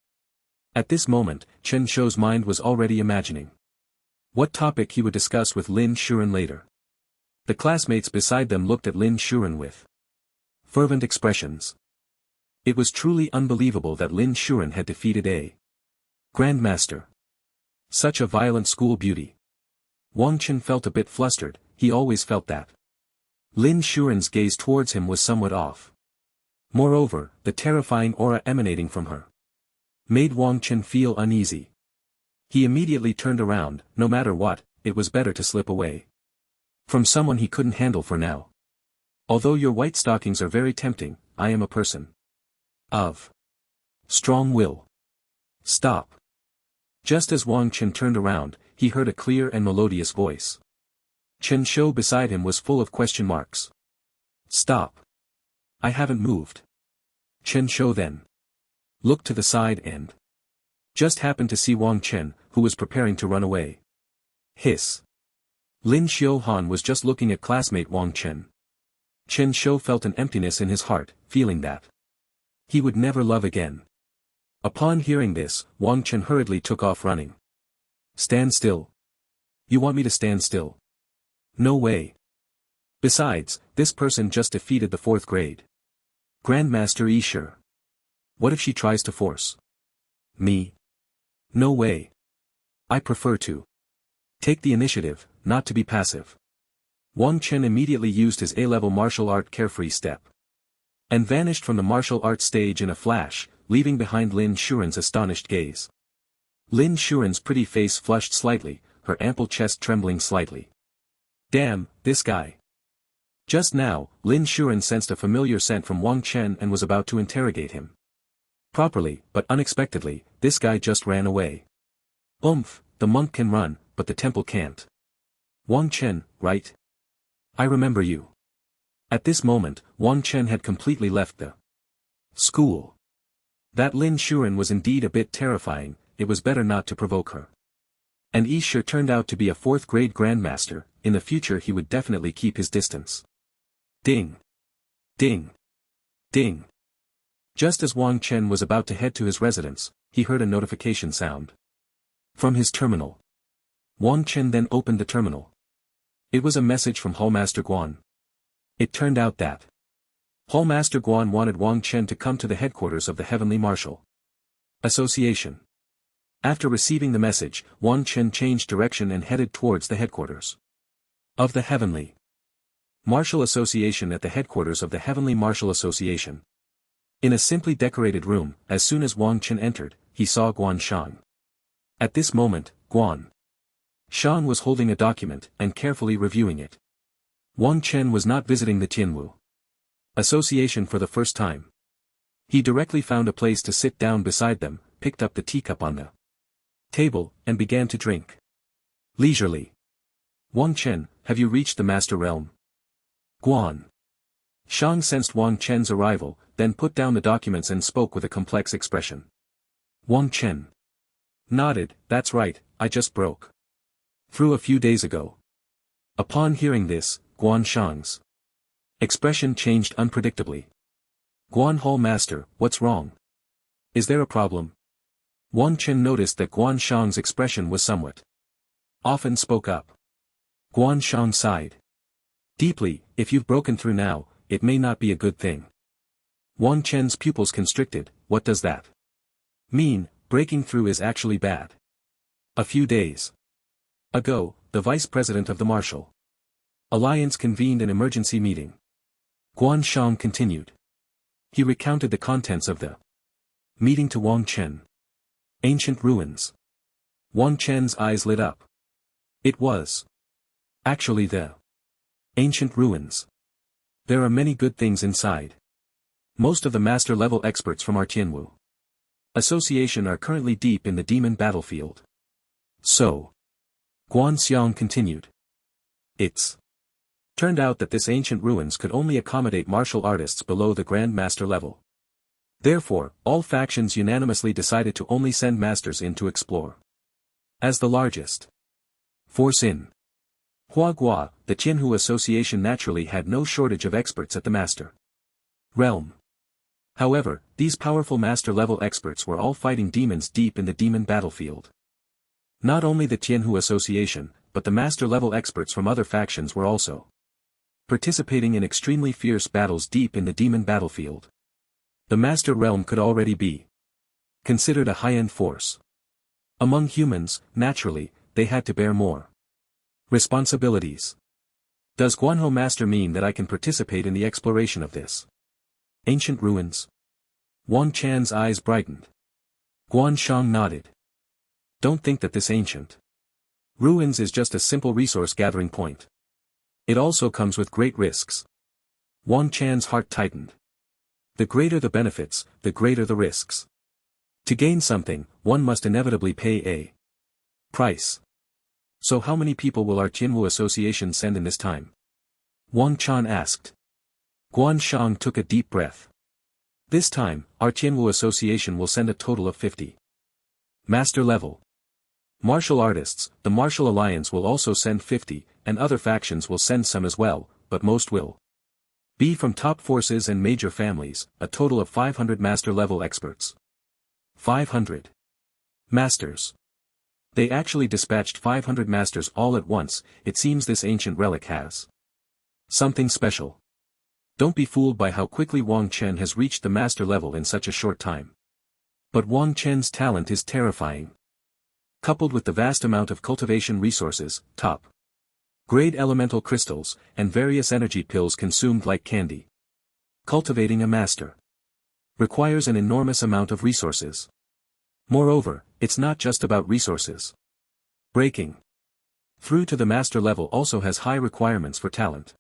At this moment, Chen Shou's mind was already imagining what topic he would discuss with Lin Shirin later. The classmates beside them looked at Lin Shirin with fervent expressions. It was truly unbelievable that Lin Shirin had defeated a grandmaster. Such a violent school beauty. Wang Chen felt a bit flustered, he always felt that Lin Shirin's gaze towards him was somewhat off. Moreover, the terrifying aura emanating from her made Wang Chen feel uneasy. He immediately turned around. No matter what, it was better to slip away from someone he couldn't handle for now. Although your white stockings are very tempting, I am a person of strong will. Stop. Just as Wang Chen turned around, he heard a clear and melodious voice. Chen Shou beside him was full of question marks. Stop. I haven't moved. Chen Shou then looked to the side and just happened to see Wang Chen, who was preparing to run away. Hiss. Lin Xiuhan was just looking at classmate Wang Chen. Chen Shou felt an emptiness in his heart, feeling that he would never love again. Upon hearing this, Wang Chen hurriedly took off running. Stand still. You want me to stand still? No way. Besides, this person just defeated the 4th grade Grandmaster Isher. What if she tries to force me? No way. I prefer to take the initiative, not to be passive. Wang Chen immediately used his A-level martial art carefree step and vanished from the martial arts stage in a flash, leaving behind Lin Shirin's astonished gaze. Lin Shirin's pretty face flushed slightly, her ample chest trembling slightly. Damn, this guy. Just now, Lin Shirin sensed a familiar scent from Wang Chen and was about to interrogate him properly, but unexpectedly, this guy just ran away. Oomph, the monk can run, but the temple can't. Wang Chen, right? I remember you. At this moment, Wang Chen had completely left the school. That Lin Shirin was indeed a bit terrifying, it was better not to provoke her. And Isher turned out to be a 4th grade grandmaster, in the future he would definitely keep his distance. Ding. Ding. Ding. Just as Wang Chen was about to head to his residence, he heard a notification sound from his terminal. Wang Chen then opened the terminal. It was a message from Hallmaster Guan. It turned out that Hallmaster Guan wanted Wang Chen to come to the headquarters of the Heavenly Martial Association. After receiving the message, Wang Chen changed direction and headed towards the headquarters of the Heavenly Martial Association. At the headquarters of the Heavenly Martial Association, in a simply decorated room, as soon as Wang Chen entered, he saw Guan Shang. At this moment, Guan Shang was holding a document and carefully reviewing it. Wang Chen was not visiting the Tianwu Association for the first time. He directly found a place to sit down beside them, picked up the teacup on the table, and began to drink leisurely. Wang Chen, have you reached the Master Realm? Guan Shang sensed Wang Chen's arrival, then put down the documents and spoke with a complex expression. Wang Chen nodded. That's right, I just broke through a few days ago. Upon hearing this, Guan Shang's expression changed unpredictably. Guan Hall Master, what's wrong? Is there a problem? Wang Chen noticed that Guan Shang's expression was somewhat off and spoke up. Guan Shang sighed deeply. If you've broken through now, it may not be a good thing. Wang Chen's pupils constricted. What does that mean? Breaking through is actually bad. A few days ago, the vice president of the Martial Alliance convened an emergency meeting. Guan Shang continued. He recounted the contents of the meeting to Wang Chen. Ancient ruins. Wang Chen's eyes lit up. It was actually the Ancient ruins. There are many good things inside. Most of the master-level experts from our Tianwu Association are currently deep in the demon battlefield. So, Guan Xiang continued. It's turned out that this ancient ruins could only accommodate martial artists below the Grand Master level. Therefore, all factions unanimously decided to only send masters in to explore. As the largest force in Huagua, the Tianhu Association naturally had no shortage of experts at the master realm. However, these powerful master-level experts were all fighting demons deep in the demon battlefield. Not only the Tianhu Association, but the master-level experts from other factions were also participating in extremely fierce battles deep in the demon battlefield. The master realm could already be considered a high-end force. Among humans, naturally, they had to bear more responsibilities. Does Guanhou Master mean that I can participate in the exploration of this ancient ruins? Wang Chan's eyes brightened. Guan Shang nodded. Don't think that this ancient ruins is just a simple resource gathering point. It also comes with great risks. Wang Chan's heart tightened. The greater the benefits, the greater the risks. To gain something, one must inevitably pay a price. So how many people will our Tianwu Association send in this time? Wang Chan asked. Guan Shang took a deep breath. This time, our Tianwu Association will send a total of 50. Master level. Martial artists, the Martial Alliance will also send 50, and other factions will send some as well, but most will be from top forces and major families, a total of 500 master-level experts. 500 masters. They actually dispatched 500 masters all at once. It seems this ancient relic has something special. Don't be fooled by how quickly Wang Chen has reached the master level in such a short time. But Wang Chen's talent is terrifying. Coupled with the vast amount of cultivation resources, top-grade elemental crystals, and various energy pills consumed like candy. Cultivating a master requires an enormous amount of resources. Moreover, it's not just about resources. Breaking through to the master level also has high requirements for talent.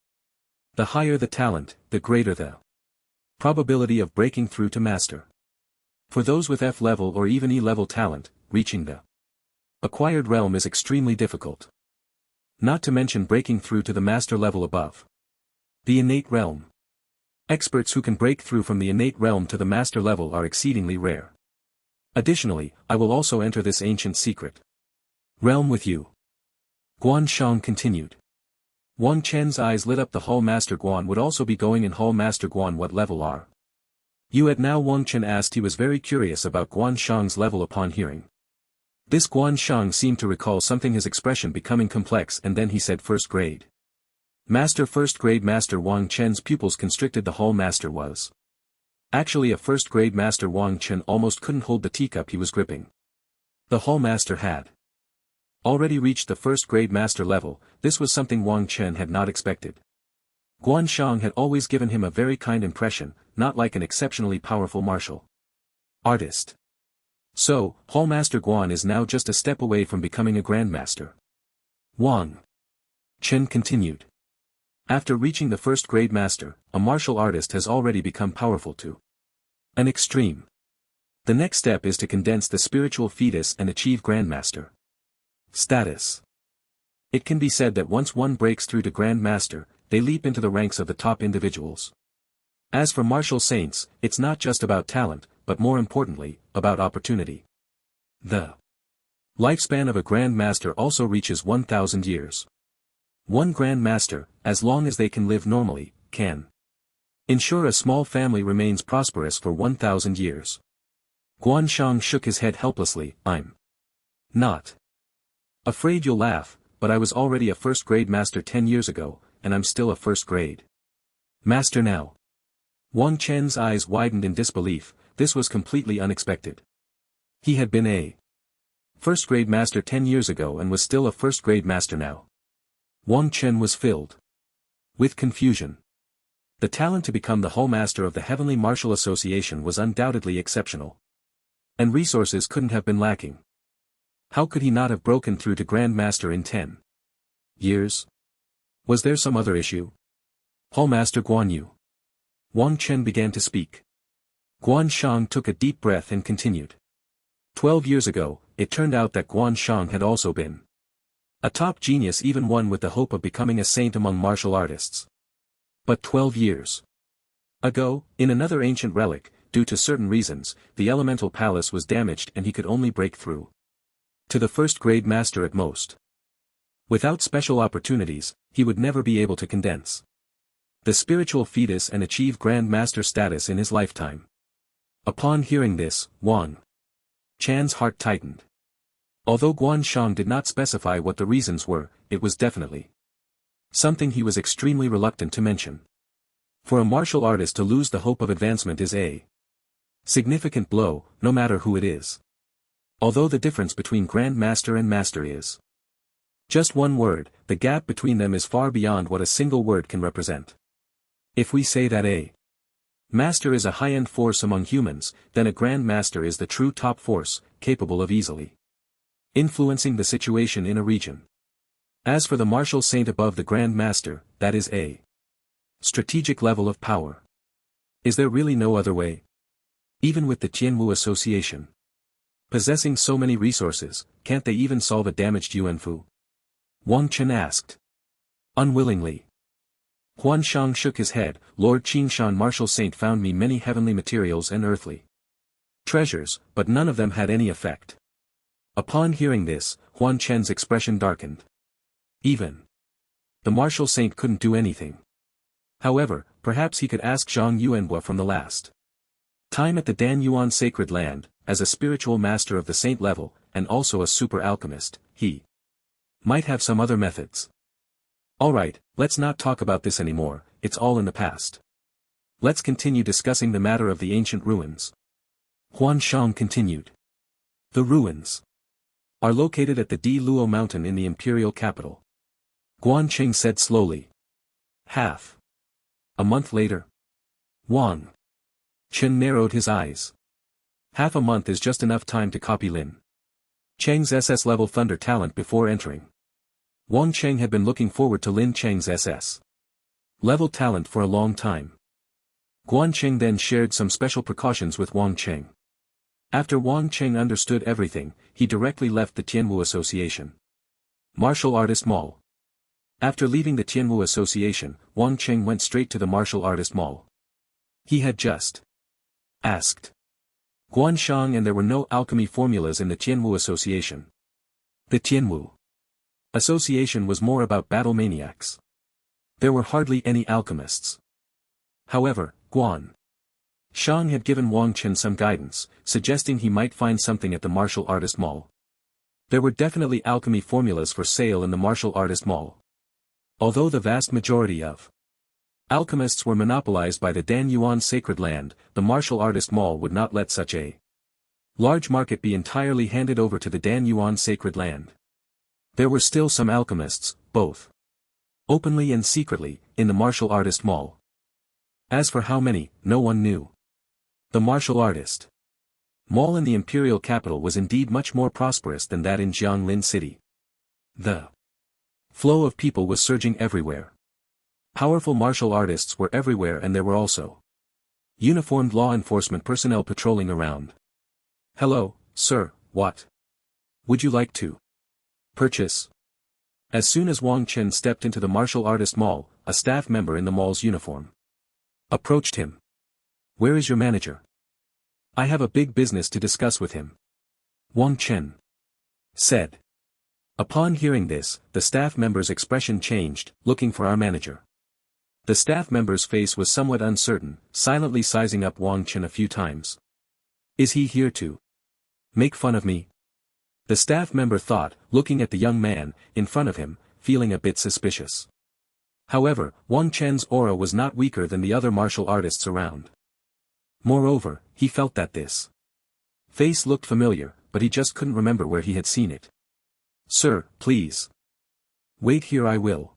The higher the talent, the greater the probability of breaking through to master. For those with F level or even E level talent, reaching the acquired realm is extremely difficult. Not to mention breaking through to the master level above the innate realm. Experts who can break through from the innate realm to the master level are exceedingly rare. Additionally, I will also enter this ancient secret realm with you. Guan Shang continued. Wang Chen's eyes lit up. The Hall Master Guan would also be going in. Hall Master Guan, what level are you at now? Wang Chen asked. He was very curious about Guan Shang's level upon hearing this. Guan Shang seemed to recall something, his expression becoming complex, and then he said first grade. Master. First grade master. Wang Chen's pupils constricted. The Hall Master was actually a first grade master. Wang Chen almost couldn't hold the teacup he was gripping. The Hall Master had already reached the first grade master level. This was something Wang Chen had not expected. Guan Shang had always given him a very kind impression, not like an exceptionally powerful martial artist. So, Hall Master Guan is now just a step away from becoming a grandmaster. Wang Chen continued. After reaching the first grade master, a martial artist has already become powerful to an extreme. The next step is to condense the spiritual fetus and achieve grandmaster status. It can be said that once one breaks through to Grand Master, they leap into the ranks of the top individuals. As for martial saints, it's not just about talent, but more importantly, about opportunity. The lifespan of a Grand Master also reaches 1,000 years. One Grand Master, as long as they can live normally, can ensure a small family remains prosperous for 1,000 years. Guan Shang shook his head helplessly. I'm not afraid you'll laugh, but I was already a first grade master 10 years ago, and I'm still a first grade master now. Wang Chen's eyes widened in disbelief. This was completely unexpected. He had been a first grade master 10 years ago and was still a first grade master now. Wang Chen was filled with confusion. The talent to become the Hall Master of the Heavenly Martial Association was undoubtedly exceptional. And resources couldn't have been lacking. How could he not have broken through to Grand Master in 10 years? Was there some other issue? Hallmaster Guan Yu. Wang Chen began to speak. Guan Shang took a deep breath and continued. 12 years ago, it turned out that Guan Shang had also been a top genius, even one with the hope of becoming a saint among martial artists. But 12 years ago, in another ancient relic, due to certain reasons, the elemental palace was damaged and he could only break through to the first-grade master at most. Without special opportunities, he would never be able to condense the spiritual fetus and achieve Grand Master status in his lifetime. Upon hearing this, Wang Chan's heart tightened. Although Guan Shang did not specify what the reasons were, it was definitely something he was extremely reluctant to mention. For a martial artist to lose the hope of advancement is a significant blow, no matter who it is. Although the difference between Grand Master and Master is just one word, the gap between them is far beyond what a single word can represent. If we say that a Master is a high-end force among humans, then a Grand Master is the true top force, capable of easily influencing the situation in a region. As for the martial saint above the Grand Master, that is a strategic level of power. Is there really no other way? Even with the Tianwu Association possessing so many resources, can't they even solve a damaged Yuanfu? Wang Chen asked. Unwillingly. Huan Shang shook his head. Lord Qingshan martial saint found me many heavenly materials and earthly treasures, but none of them had any effect. Upon hearing this, Huan Chen's expression darkened. Even the martial saint couldn't do anything. However, perhaps he could ask Zhang Yuanhua from the last time at the Dan Yuan sacred land, as a spiritual master of the saint level, and also a super alchemist, he might have some other methods. Alright, let's not talk about this anymore, it's all in the past. Let's continue discussing the matter of the ancient ruins. Huan Shang continued. The ruins are located at the Di Luo mountain in the imperial capital. Guan Qing said slowly. Half a month later. Wang Chen narrowed his eyes. Half a month is just enough time to copy Lin Cheng's SS level thunder talent before entering. Wang Cheng had been looking forward to Lin Cheng's SS level talent for a long time. Guan Cheng then shared some special precautions with Wang Cheng. After Wang Cheng understood everything, he directly left the Tianwu Association Martial Artist Mall. After leaving the Tianwu Association, Wang Cheng went straight to the Martial Artist Mall. He had just asked Guan Shang and there were no alchemy formulas in the Tianwu Association. The Tianwu Association was more about battle maniacs. There were hardly any alchemists. However, Guan Shang had given Wang Chen some guidance, suggesting he might find something at the Martial Artist Mall. There were definitely alchemy formulas for sale in the Martial Artist Mall. Although the vast majority of alchemists were monopolized by the Dan Yuan sacred land, the Martial Artist Mall would not let such a large market be entirely handed over to the Dan Yuan sacred land. There were still some alchemists, both openly and secretly, in the Martial Artist Mall. As for how many, no one knew. The Martial Artist Mall in the imperial capital was indeed much more prosperous than that in Jianglin City. The flow of people was surging everywhere. Powerful martial artists were everywhere and there were also uniformed law enforcement personnel patrolling around. Hello, sir, what would you like to purchase? As soon as Wang Chen stepped into the Martial Artist Mall, a staff member in the mall's uniform approached him. Where is your manager? I have a big business to discuss with him. Wang Chen said. Upon hearing this, the staff member's expression changed, looking for our manager. The staff member's face was somewhat uncertain, silently sizing up Wang Chen a few times. Is he here to make fun of me? The staff member thought, looking at the young man in front of him, feeling a bit suspicious. However, Wang Chen's aura was not weaker than the other martial artists around. Moreover, he felt that this face looked familiar, but he just couldn't remember where he had seen it. Sir, please wait here, I will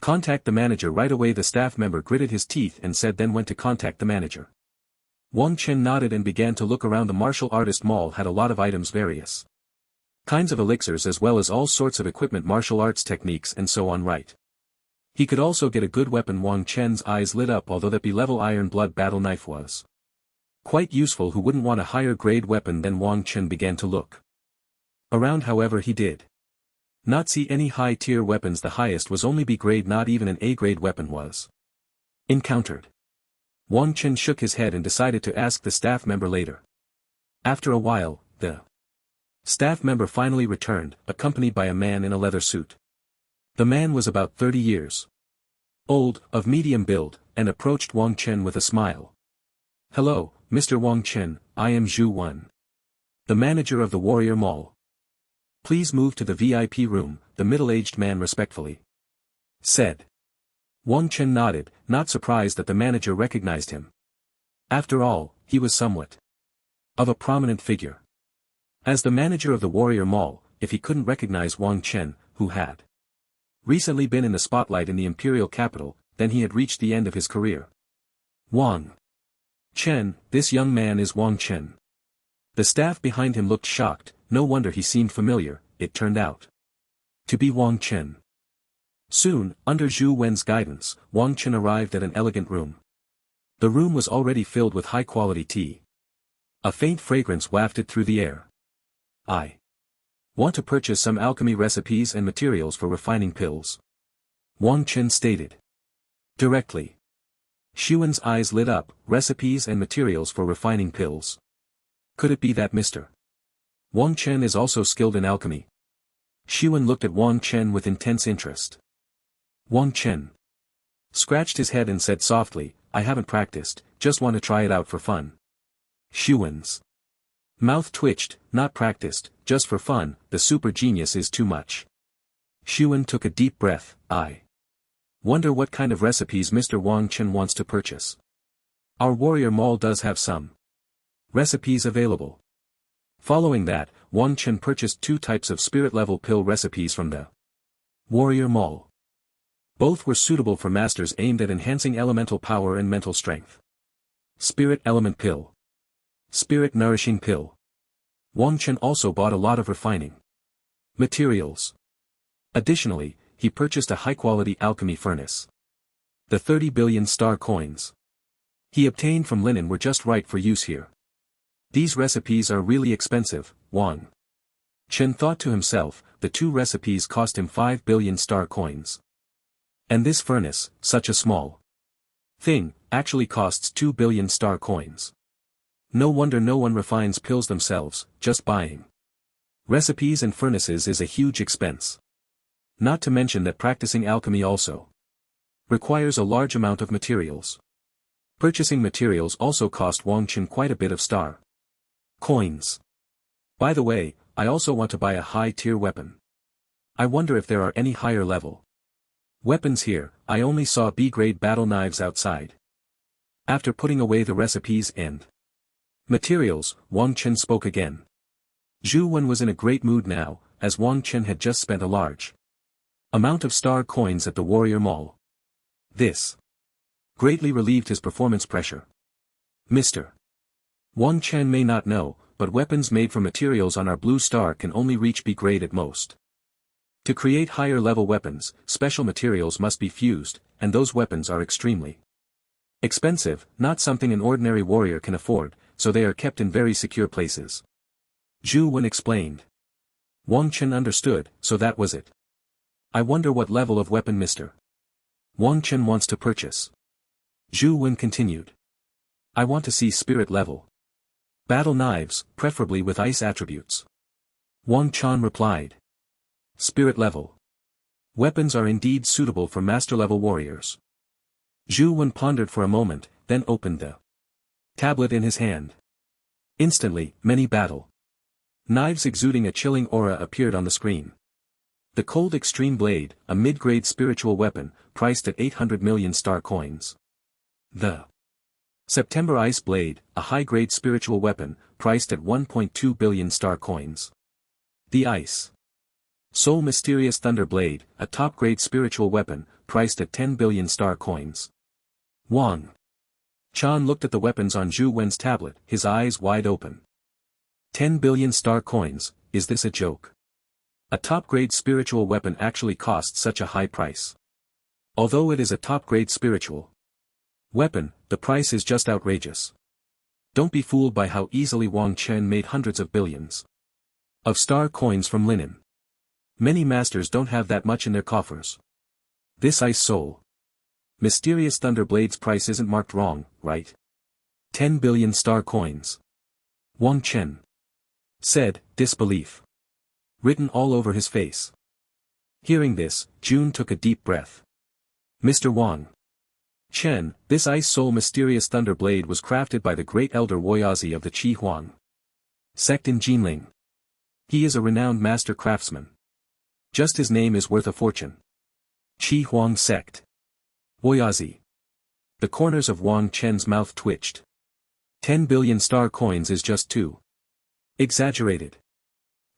contact the manager right away. The staff member gritted his teeth and said, then went to contact the manager. Wang Chen nodded and began to look around. The Martial Artist Mall had a lot of items, various kinds of elixirs as well as all sorts of equipment, martial arts techniques and so on, right? He could also get a good weapon. Wang Chen's eyes lit up, although that B-level iron blood battle knife was quite useful. Who wouldn't want a higher grade weapon? Then Wang Chen began to look around, however he did not see any high-tier weapons. The highest was only B grade, not even an A grade weapon was encountered. Wang Chen shook his head and decided to ask the staff member later. After a while, the staff member finally returned, accompanied by a man in a leather suit. The man was about 30 years old, of medium build, and approached Wang Chen with a smile. "Hello, Mr. Wang Chen, I am Zhu Wen, the manager of the Warrior Mall. Please move to the VIP room," the middle-aged man respectfully said. Wang Chen nodded, not surprised that the manager recognized him. After all, he was somewhat of a prominent figure. As the manager of the Warrior Mall, if he couldn't recognize Wang Chen, who had recently been in the spotlight in the imperial capital, then he had reached the end of his career. Wang Chen, this young man is Wang Chen. The staff behind him looked shocked. No wonder he seemed familiar. It turned out to be Wang Chen. Soon, under Zhu Wen's guidance, Wang Chen arrived at an elegant room. The room was already filled with high-quality tea. A faint fragrance wafted through the air. "I want to purchase some alchemy recipes and materials for refining pills," Wang Chen stated directly. Zhu Wen's eyes lit up. Recipes and materials for refining pills. Could it be that Mr. Wang Chen is also skilled in alchemy? Zhu Wen looked at Wang Chen with intense interest. Wang Chen scratched his head and said softly, "I haven't practiced, just want to try it out for fun." Zhu Wen's mouth twitched. "Not practiced, just for fun, the super genius is too much." Zhu Wen took a deep breath. "I wonder what kind of recipes Mr. Wang Chen wants to purchase. Our Warrior Mall does have some recipes available." Following that, Wang Chen purchased 2 types of spirit-level pill recipes from the Warrior Mall. Both were suitable for masters aimed at enhancing elemental power and mental strength. Spirit Element Pill. Spirit Nourishing Pill. Wang Chen also bought a lot of refining materials. Additionally, he purchased a high-quality alchemy furnace. The 30 billion star coins he obtained from linen were just right for use here. These recipes are really expensive, Wang Chen thought to himself. The 2 recipes cost him 5 billion star coins. And this furnace, such a small thing, actually costs 2 billion star coins. No wonder no one refines pills themselves. Just buying recipes and furnaces is a huge expense. Not to mention that practicing alchemy also requires a large amount of materials. Purchasing materials also cost Wang Chen quite a bit of star coins. By the way, I also want to buy a high-tier weapon. I wonder if there are any higher level weapons here. I only saw B-grade battle knives outside. After putting away the recipes and materials, Wang Chen spoke again. Zhu Wen was in a great mood now, as Wang Chen had just spent a large amount of star coins at the Warrior Mall. This greatly relieved his performance pressure. Mr. Wang Chen may not know, but weapons made from materials on our blue star can only reach B grade at most. To create higher level weapons, special materials must be fused, and those weapons are extremely expensive, not something an ordinary warrior can afford, so they are kept in very secure places. Zhu Wen explained. Wang Chen understood, so that was it. I wonder what level of weapon Mr. Wang Chen wants to purchase. Zhu Wen continued. I want to see spirit level battle knives, preferably with ice attributes. Wang Chen replied. Spirit level weapons are indeed suitable for master-level warriors. Zhu Wen pondered for a moment, then opened the tablet in his hand. Instantly, many battle knives exuding a chilling aura appeared on the screen. The Cold Extreme Blade, a mid-grade spiritual weapon, priced at 800 million star coins. The September Ice Blade, a high-grade spiritual weapon, priced at 1.2 billion star coins. The Ice Soul Mysterious Thunder Blade, a top-grade spiritual weapon, priced at 10 billion star coins. Wang Chen looked at the weapons on Zhu Wen's tablet, his eyes wide open. 10 billion star coins, is this a joke? A top-grade spiritual weapon actually costs such a high price. Although it is a top-grade spiritual weapon, the price is just outrageous. Don't be fooled by how easily Wang Chen made hundreds of billions of star coins from linen. Many masters don't have that much in their coffers. This Ice Soul Mysterious Thunder Blade's price isn't marked wrong, right? 10 billion star coins. Wang Chen said, disbelief written all over his face. Hearing this, June took a deep breath. Mr. Wang Chen, this Ice Soul Mysterious Thunder Blade was crafted by the great elder Woyazi of the Qi Huang sect in Jinling. He is a renowned master craftsman. Just his name is worth a fortune. Qi Huang sect. Woyazi. The corners of Wang Chen's mouth twitched. 10 billion star coins is just too exaggerated.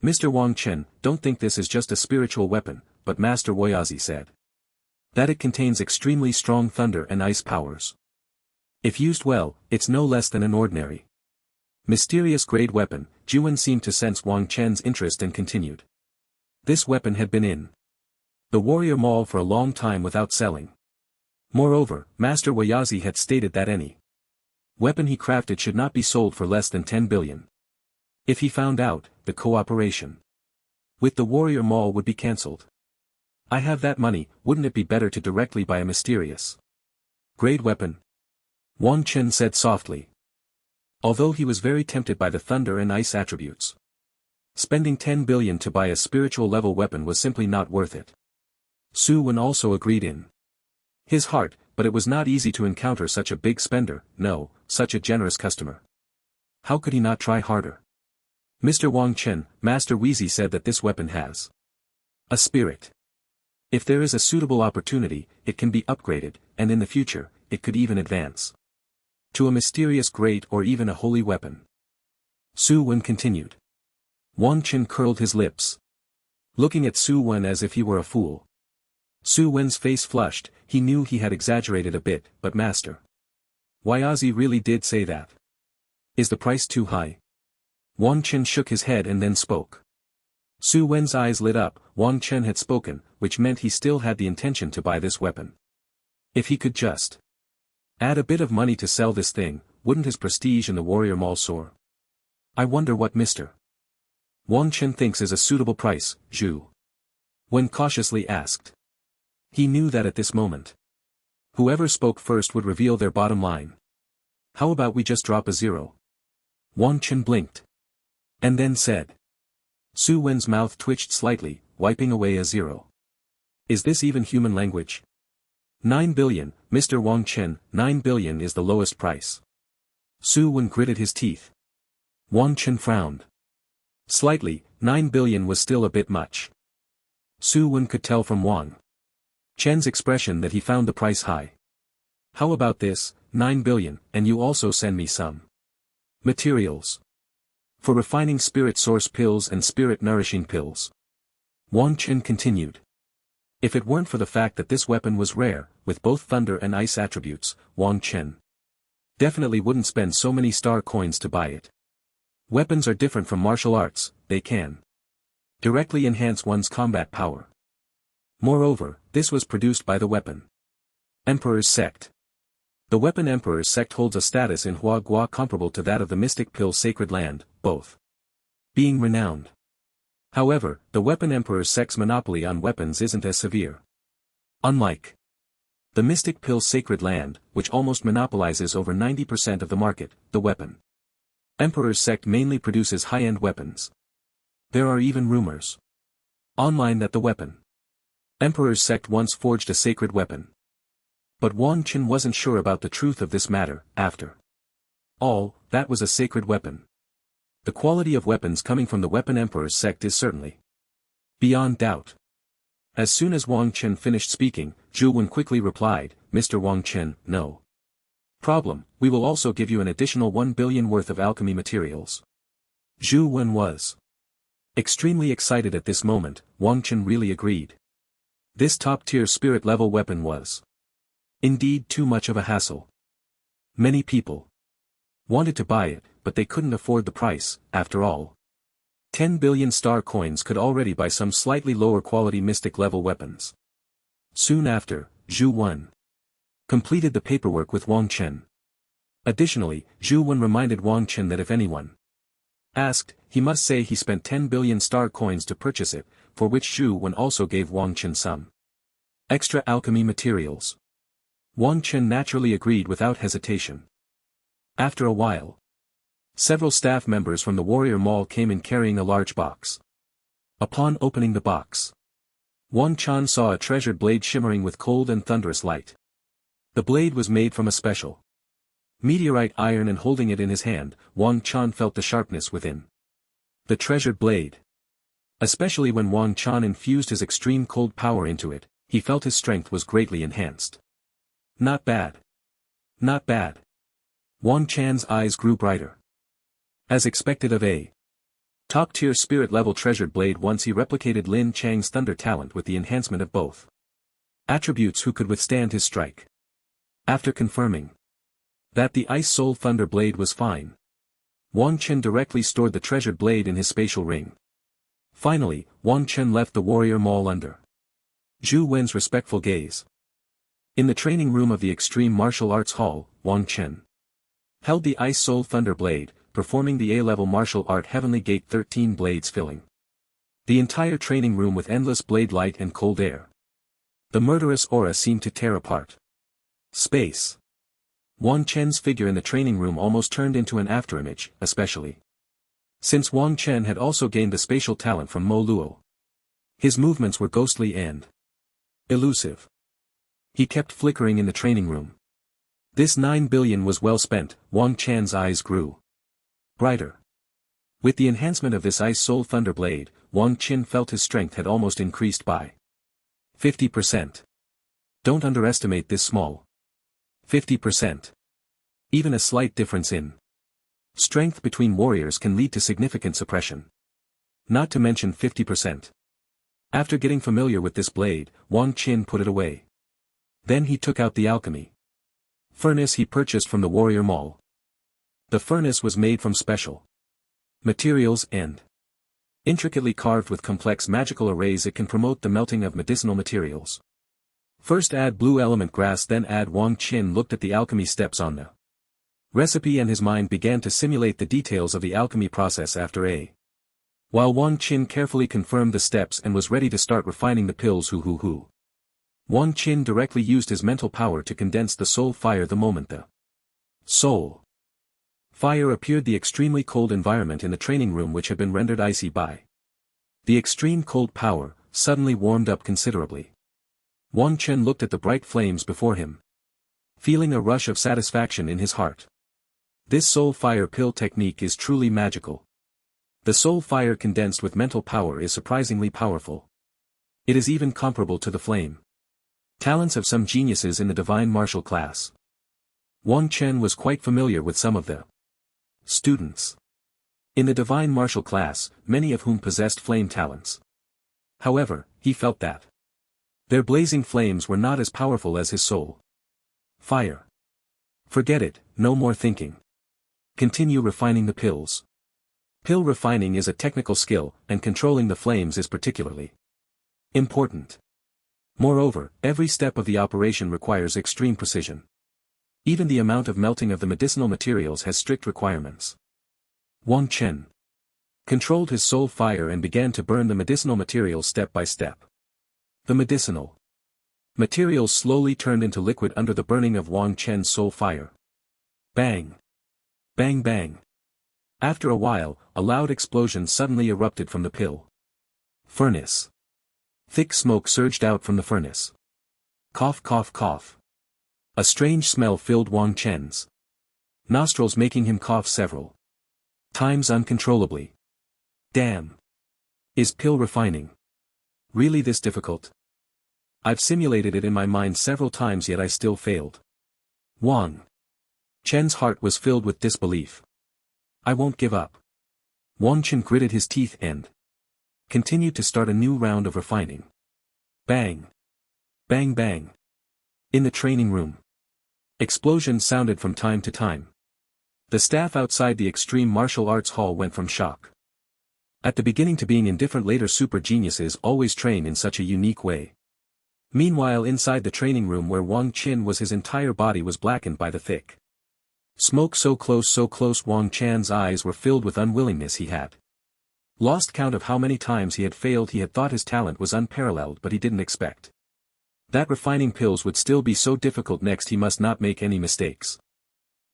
Mr. Wang Chen, don't think this is just a spiritual weapon, but Master Woyazi said that it contains extremely strong thunder and ice powers. If used well, it's no less than an ordinary mysterious grade weapon. Juan seemed to sense Wang Chen's interest and continued. This weapon had been in the warrior mall for a long time without selling. Moreover, Master Woyazi had stated that any weapon he crafted should not be sold for less than 10 billion. If he found out, the cooperation with the warrior mall would be cancelled. I have that money, wouldn't it be better to directly buy a mysterious grade weapon? Wang Chen said softly. Although he was very tempted by the thunder and ice attributes, spending 10 billion to buy a spiritual level weapon was simply not worth it. Su Wen also agreed in his heart, but it was not easy to encounter such a big spender, no, such a generous customer. How could he not try harder? Mr. Wang Chen, Master Wheezy said that this weapon has a spirit. If there is a suitable opportunity, it can be upgraded, and in the future, it could even advance to a mysterious grade or even a holy weapon. Su Wen continued. Wang Chen curled his lips, looking at Su Wen as if he were a fool. Su Wen's face flushed, he knew he had exaggerated a bit, but Master Woyazi really did say that. Is the price too high? Wang Chen shook his head and then spoke. Su Wen's eyes lit up. Wang Chen had spoken, which meant he still had the intention to buy this weapon. If he could just add a bit of money to sell this thing, wouldn't his prestige in the warrior mall soar? I wonder what Mr. Wang Chen thinks is a suitable price, Zhu Wen cautiously asked. He knew that at this moment, whoever spoke first would reveal their bottom line. How about we just drop a zero? Wang Chen blinked and then said. Su Wen's mouth twitched slightly, wiping away a zero. Is this even human language? 9 billion, Mr. Wang Chen, 9 billion is the lowest price. Su Wen gritted his teeth. Wang Chen frowned slightly. 9 billion was still a bit much. Su Wen could tell from Wang Chen's expression that he found the price high. How about this, 9 billion, and you also send me some materials for refining spirit source pills and spirit nourishing pills. Wang Chen continued. If it weren't for the fact that this weapon was rare, with both thunder and ice attributes, Wang Chen definitely wouldn't spend so many star coins to buy it. Weapons are different from martial arts, they can directly enhance one's combat power. Moreover, this was produced by the weapon Emperor's Sect. The weapon Emperor's Sect holds a status in Hua Gua comparable to that of the Mystic Pill Sacred Land, both being renowned. However, the weapon Emperor's Sect's monopoly on weapons isn't as severe. Unlike the Mystic Pill Sacred Land, which almost monopolizes over 90% of the market, the weapon Emperor's Sect mainly produces high-end weapons. There are even rumors online that the weapon Emperor's Sect once forged a sacred weapon. But Wang Chen wasn't sure about the truth of this matter. After all, that was a sacred weapon. The quality of weapons coming from the weapon Emperor's Sect is certainly beyond doubt. As soon as Wang Chen finished speaking, Zhu Wen quickly replied, Mr. Wang Chen, no problem, we will also give you an additional 1 billion worth of alchemy materials. Zhu Wen was extremely excited at this moment. Wang Chen really agreed. This top-tier spirit-level weapon was indeed too much of a hassle. Many people wanted to buy it, but they couldn't afford the price. After all, 10 billion star coins could already buy some slightly lower quality mystic level weapons. Soon after, Zhu Wen completed the paperwork with Wang Chen. Additionally, Zhu Wen reminded Wang Chen that if anyone asked, he must say he spent 10 billion star coins to purchase it, for which Zhu Wen also gave Wang Chen some extra alchemy materials. Wang Chen naturally agreed without hesitation. After a while, several staff members from the Warrior Mall came in carrying a large box. Upon opening the box, Wang Chen saw a treasured blade shimmering with cold and thunderous light. The blade was made from a special meteorite iron, and holding it in his hand, Wang Chen felt the sharpness within the treasured blade. Especially when Wang Chen infused his extreme cold power into it, he felt his strength was greatly enhanced. Not bad. Not bad. Wang Chan's eyes grew brighter. As expected of a top-tier spirit-level treasured blade, once he replicated Lin Chang's thunder talent with the enhancement of both attributes who could withstand his strike. After confirming that the Ice Soul Thunder Blade was fine, Wang Chen directly stored the treasured blade in his spatial ring. Finally, Wang Chen left the Warrior Mall under Zhu Wen's respectful gaze. In the training room of the Extreme Martial Arts Hall, Wang Chen held the Ice Soul Thunder Blade, performing the A-level martial art Heavenly Gate, 13 blades filling the entire training room with endless blade light and cold air. The murderous aura seemed to tear apart space. Wang Chen's figure in the training room almost turned into an afterimage, especially since Wang Chen had also gained the spatial talent from Mo Luo. His movements were ghostly and elusive. He kept flickering in the training room. This 9 billion was well spent. Wang Chan's eyes grew brighter. With the enhancement of this Ice Soul Thunder Blade, Wang Chen felt his strength had almost increased by 50%. Don't underestimate this small 50%. Even a slight difference in strength between warriors can lead to significant suppression. Not to mention 50%. After getting familiar with this blade, Wang Chen put it away. Then he took out the alchemy furnace he purchased from the Warrior Mall. The furnace was made from special materials and intricately carved with complex magical arrays. It can promote the melting of medicinal materials. First add blue element grass, then add. Wang Chen looked at the alchemy steps on the recipe and his mind began to simulate the details of the alchemy process after a while. Wang Chen carefully confirmed the steps and was ready to start refining the pills. Wang Chen directly used his mental power to condense the soul fire. The moment the soul fire appeared, the extremely cold environment in the training room, which had been rendered icy by the extreme cold power, suddenly warmed up considerably. Wang Chen looked at the bright flames before him, feeling a rush of satisfaction in his heart. This soul fire pill technique is truly magical. The soul fire condensed with mental power is surprisingly powerful. It is even comparable to the flame talents of some geniuses in the divine martial class. Wang Chen was quite familiar with some of the students in the divine martial class, many of whom possessed flame talents. However, he felt that their blazing flames were not as powerful as his soul fire. Forget it, no more thinking. Continue refining the pills. Pill refining is a technical skill, and controlling the flames is particularly important. Moreover, every step of the operation requires extreme precision. Even the amount of melting of the medicinal materials has strict requirements. Wang Chen controlled his soul fire and began to burn the medicinal materials step by step. The medicinal materials slowly turned into liquid under the burning of Wang Chen's soul fire. Bang! Bang bang! After a while, a loud explosion suddenly erupted from the pill furnace. Thick smoke surged out from the furnace. Cough cough cough. A strange smell filled Wang Chen's nostrils, making him cough several times uncontrollably. Damn! Is pill refining really this difficult? I've simulated it in my mind several times, yet I still failed. Wang Chen's heart was filled with disbelief. I won't give up. Wang Chen gritted his teeth and continued to start a new round of refining. Bang! Bang bang! In the training room, explosions sounded from time to time. The staff outside the Extreme Martial Arts Hall went from shock at the beginning to being indifferent later. Super geniuses always train in such a unique way. Meanwhile, inside the training room where Wang Qin was, his entire body was blackened by the thick smoke. So close. Wang Chan's eyes were filled with unwillingness. He had lost count of how many times he had failed. He had thought his talent was unparalleled, but he didn't expect that refining pills would still be so difficult. Next, he must not make any mistakes.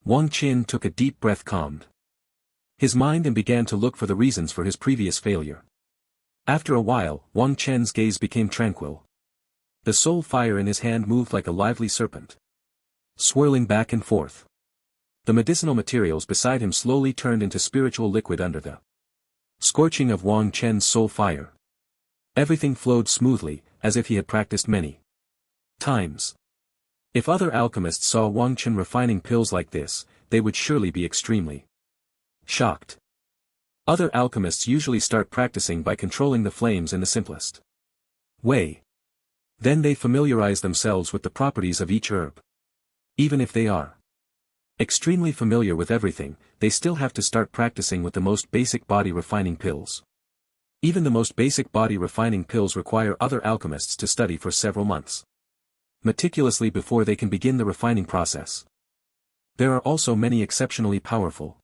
Wang Qin took a deep breath, calmed his mind, and began to look for the reasons for his previous failure. After a while, Wang Chen's gaze became tranquil. The soul fire in his hand moved like a lively serpent, swirling back and forth. The medicinal materials beside him slowly turned into spiritual liquid under the scorching of Wang Chen's soul fire. Everything flowed smoothly, as if he had practiced many times. If other alchemists saw Wang Chen refining pills like this, they would surely be extremely shocked. Other alchemists usually start practicing by controlling the flames in the simplest way. Then they familiarize themselves with the properties of each herb. Even if they are extremely familiar with everything, they still have to start practicing with the most basic body refining pills. Even the most basic body refining pills require other alchemists to study for several months meticulously before they can begin the refining process. There are also many exceptionally powerful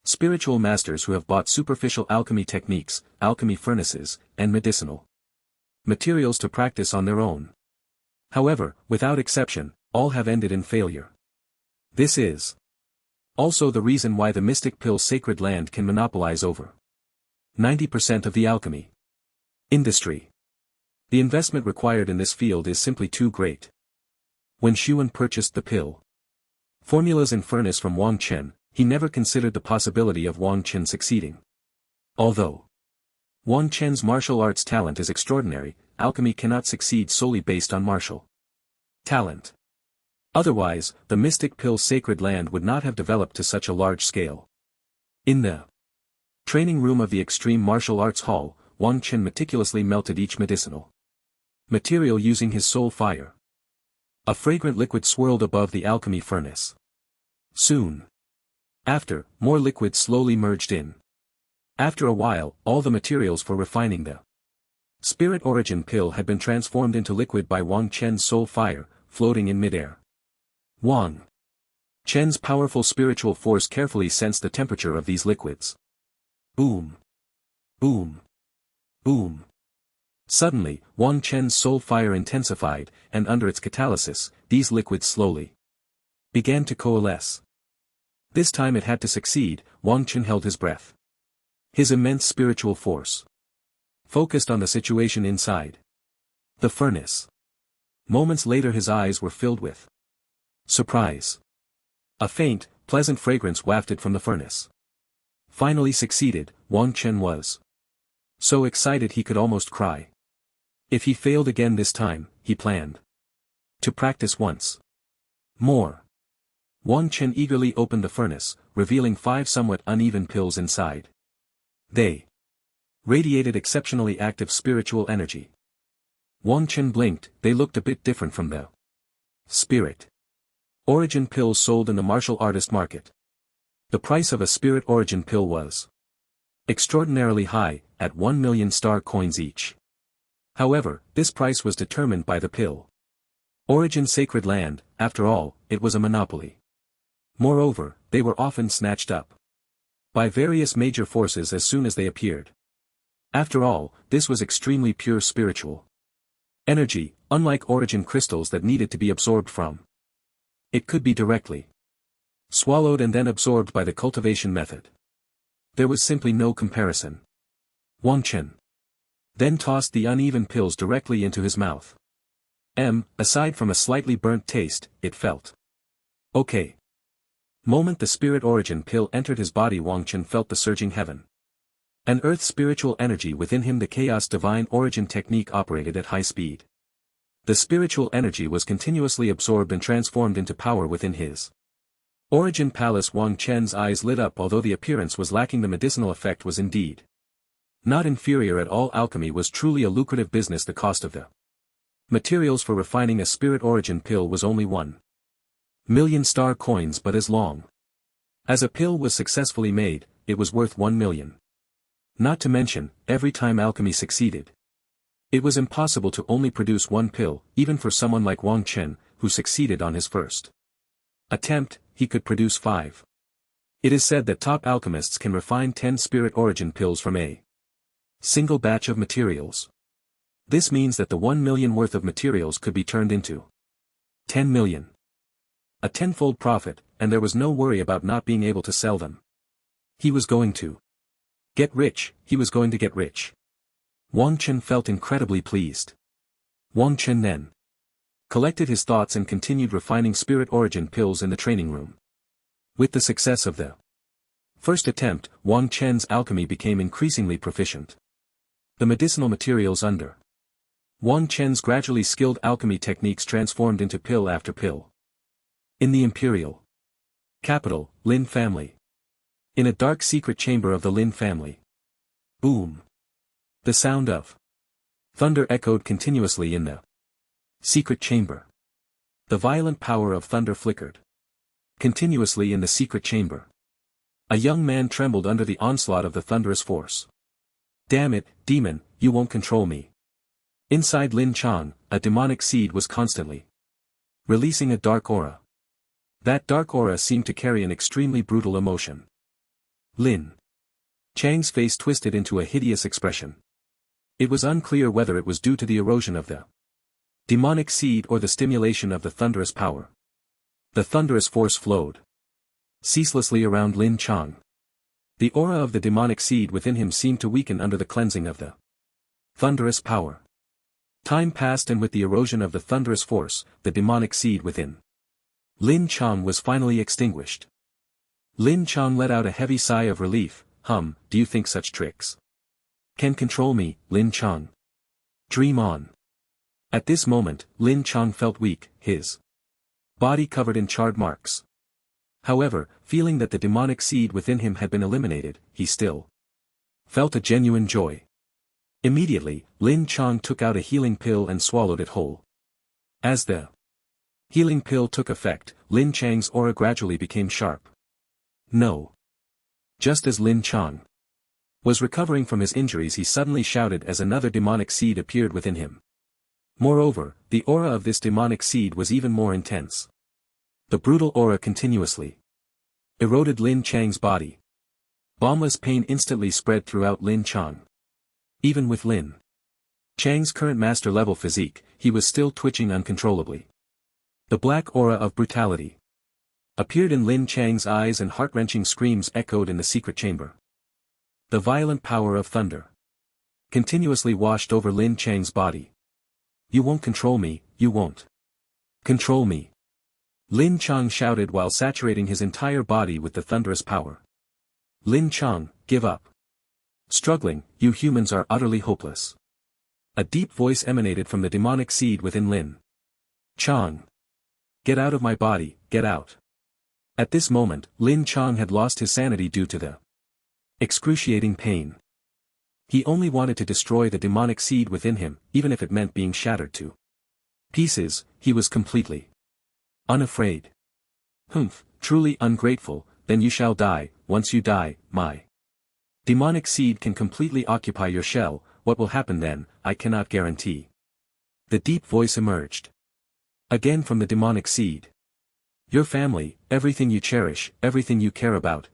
spiritual masters who have bought superficial alchemy techniques, alchemy furnaces, and medicinal materials to practice on their own. However, without exception, all have ended in failure. This is also the reason why the mystic pill Sacred Land can monopolize over 90% of the alchemy industry. The investment required in this field is simply too great. When Xuan purchased the pill formulas and furnace from Wang Chen, he never considered the possibility of Wang Chen succeeding. Although Wang Chen's martial arts talent is extraordinary, alchemy cannot succeed solely based on martial talent. Otherwise, the mystic pill Sacred Land would not have developed to such a large scale. In the training room of the Extreme Martial Arts Hall, Wang Chen meticulously melted each medicinal material using his soul fire. A fragrant liquid swirled above the alchemy furnace. Soon after, more liquid slowly merged in. After a while, all the materials for refining the spirit origin pill had been transformed into liquid by Wang Chen's soul fire, floating in midair. Wang Chen's powerful spiritual force carefully sensed the temperature of these liquids. Boom! Boom! Boom! Suddenly, Wang Chen's soul fire intensified, and under its catalysis, these liquids slowly began to coalesce. This time it had to succeed. Wang Chen held his breath. His immense spiritual force focused on the situation inside the furnace. Moments later his eyes were filled with surprise. A faint, pleasant fragrance wafted from the furnace. Finally succeeded. Wang Chen was so excited he could almost cry. If he failed again this time, he planned to practice once more. Wang Chen eagerly opened the furnace, revealing 5 somewhat uneven pills inside. They radiated exceptionally active spiritual energy. Wang Chen blinked. They looked a bit different from the spirit origin pills sold in the martial artist market. The price of a spirit origin pill was extraordinarily high, at 1 million star coins each. However, this price was determined by the pill origin Sacred Land. After all, it was a monopoly. Moreover, they were often snatched up by various major forces as soon as they appeared. After all, this was extremely pure spiritual energy, unlike origin crystals that needed to be absorbed from. It could be directly swallowed and then absorbed by the cultivation method. There was simply no comparison. Wang Chen then tossed the uneven pills directly into his mouth. Aside from a slightly burnt taste, it felt okay. Moment the spirit origin pill entered his body, Wang Chen felt the surging heaven and earth spiritual energy within him. The chaos divine origin technique operated at high speed. The spiritual energy was continuously absorbed and transformed into power within his origin palace. Wang Chen's eyes lit up. Although the appearance was lacking, the medicinal effect was indeed not inferior at all. Alchemy was truly a lucrative business. The cost of the materials for refining a spirit origin pill was only 1 million star coins, but as long as a pill was successfully made, it was worth 1 million. Not to mention, every time alchemy succeeded, It was impossible to only produce one pill, even for someone like Wang Chen, who succeeded on his first attempt. He could produce 5. It is said that top alchemists can refine 10 spirit origin pills from a single batch of materials. This means that the 1 million worth of materials could be turned into 10 million. A tenfold profit, and there was no worry about not being able to sell them. He was going to get rich. Wang Chen felt incredibly pleased. Wang Chen then collected his thoughts and continued refining spirit origin pills in the training room. With the success of the first attempt, Wang Chen's alchemy became increasingly proficient. The medicinal materials under Wang Chen's gradually skilled alchemy techniques transformed into pill after pill. In the imperial capital, Lin family. In a dark secret chamber of the Lin family. Boom. The sound of thunder echoed continuously in the secret chamber. The violent power of thunder flickered continuously in the secret chamber. A young man trembled under the onslaught of the thunderous force. Damn it, demon, you won't control me. Inside Lin Chang, a demonic seed was constantly releasing a dark aura. That dark aura seemed to carry an extremely brutal emotion. Lin Chang's face twisted into a hideous expression. It was unclear whether it was due to the erosion of the demonic seed or the stimulation of the thunderous power. The thunderous force flowed ceaselessly around Lin Chang. The aura of the demonic seed within him seemed to weaken under the cleansing of the thunderous power. Time passed, and with the erosion of the thunderous force, the demonic seed within Lin Chang was finally extinguished. Lin Chang let out a heavy sigh of relief. Do you think such tricks can control me, Lin Chang? Dream on. At this moment, Lin Chang felt weak, his body covered in charred marks. However, feeling that the demonic seed within him had been eliminated, he still felt a genuine joy. Immediately, Lin Chang took out a healing pill and swallowed it whole. As the healing pill took effect, Lin Chang's aura gradually became sharp. No. Just as Lin Chang was recovering from his injuries, he suddenly shouted as another demonic seed appeared within him. Moreover, the aura of this demonic seed was even more intense. The brutal aura continuously eroded Lin Chang's body. Boundless pain instantly spread throughout Lin Chang. Even with Lin Chang's current master-level physique, he was still twitching uncontrollably. The black aura of brutality appeared in Lin Chang's eyes, and heart-wrenching screams echoed in the secret chamber. The violent power of thunder continuously washed over Lin Chang's body. You won't control me, you won't control me. Lin Chang shouted while saturating his entire body with the thunderous power. Lin Chang, give up. Struggling, you humans are utterly hopeless. A deep voice emanated from the demonic seed within Lin Chang. Get out of my body, get out. At this moment, Lin Chang had lost his sanity due to the excruciating pain. He only wanted to destroy the demonic seed within him, even if it meant being shattered to pieces. He was completely unafraid. Truly ungrateful, then you shall die. Once you die, my demonic seed can completely occupy your shell. What will happen then, I cannot guarantee. The deep voice emerged again from the demonic seed. Your family, everything you cherish, everything you care about,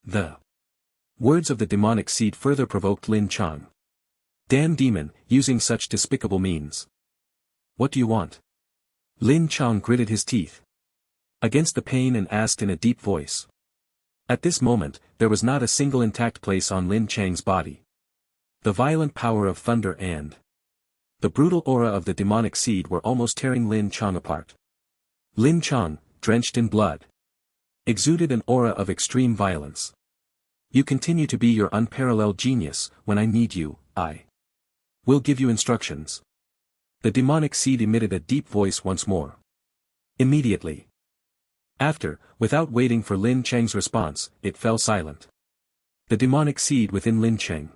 The words of the demonic seed further provoked Lin Chang. Damn demon, using such despicable means. What do you want? Lin Chang gritted his teeth against the pain and asked in a deep voice. At this moment, there was not a single intact place on Lin Chang's body. The violent power of thunder and the brutal aura of the demonic seed were almost tearing Lin Chang apart. Lin Chang, drenched in blood, exuded an aura of extreme violence. You continue to be your unparalleled genius. When I need you, I will give you instructions. The demonic seed emitted a deep voice once more. Immediately after, without waiting for Lin Chang's response, it fell silent. The demonic seed within Lin Chang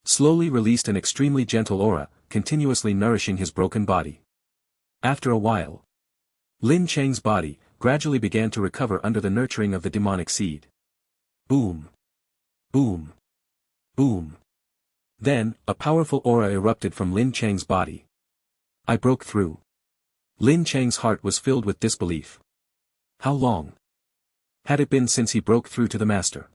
slowly released an extremely gentle aura, continuously nourishing his broken body. After a while, Lin Chang's body gradually began to recover under the nurturing of the demonic seed. Boom. Boom. Boom. Then, a powerful aura erupted from Lin Chang's body. I broke through. Lin Chang's heart was filled with disbelief. How long had it been since he broke through to the master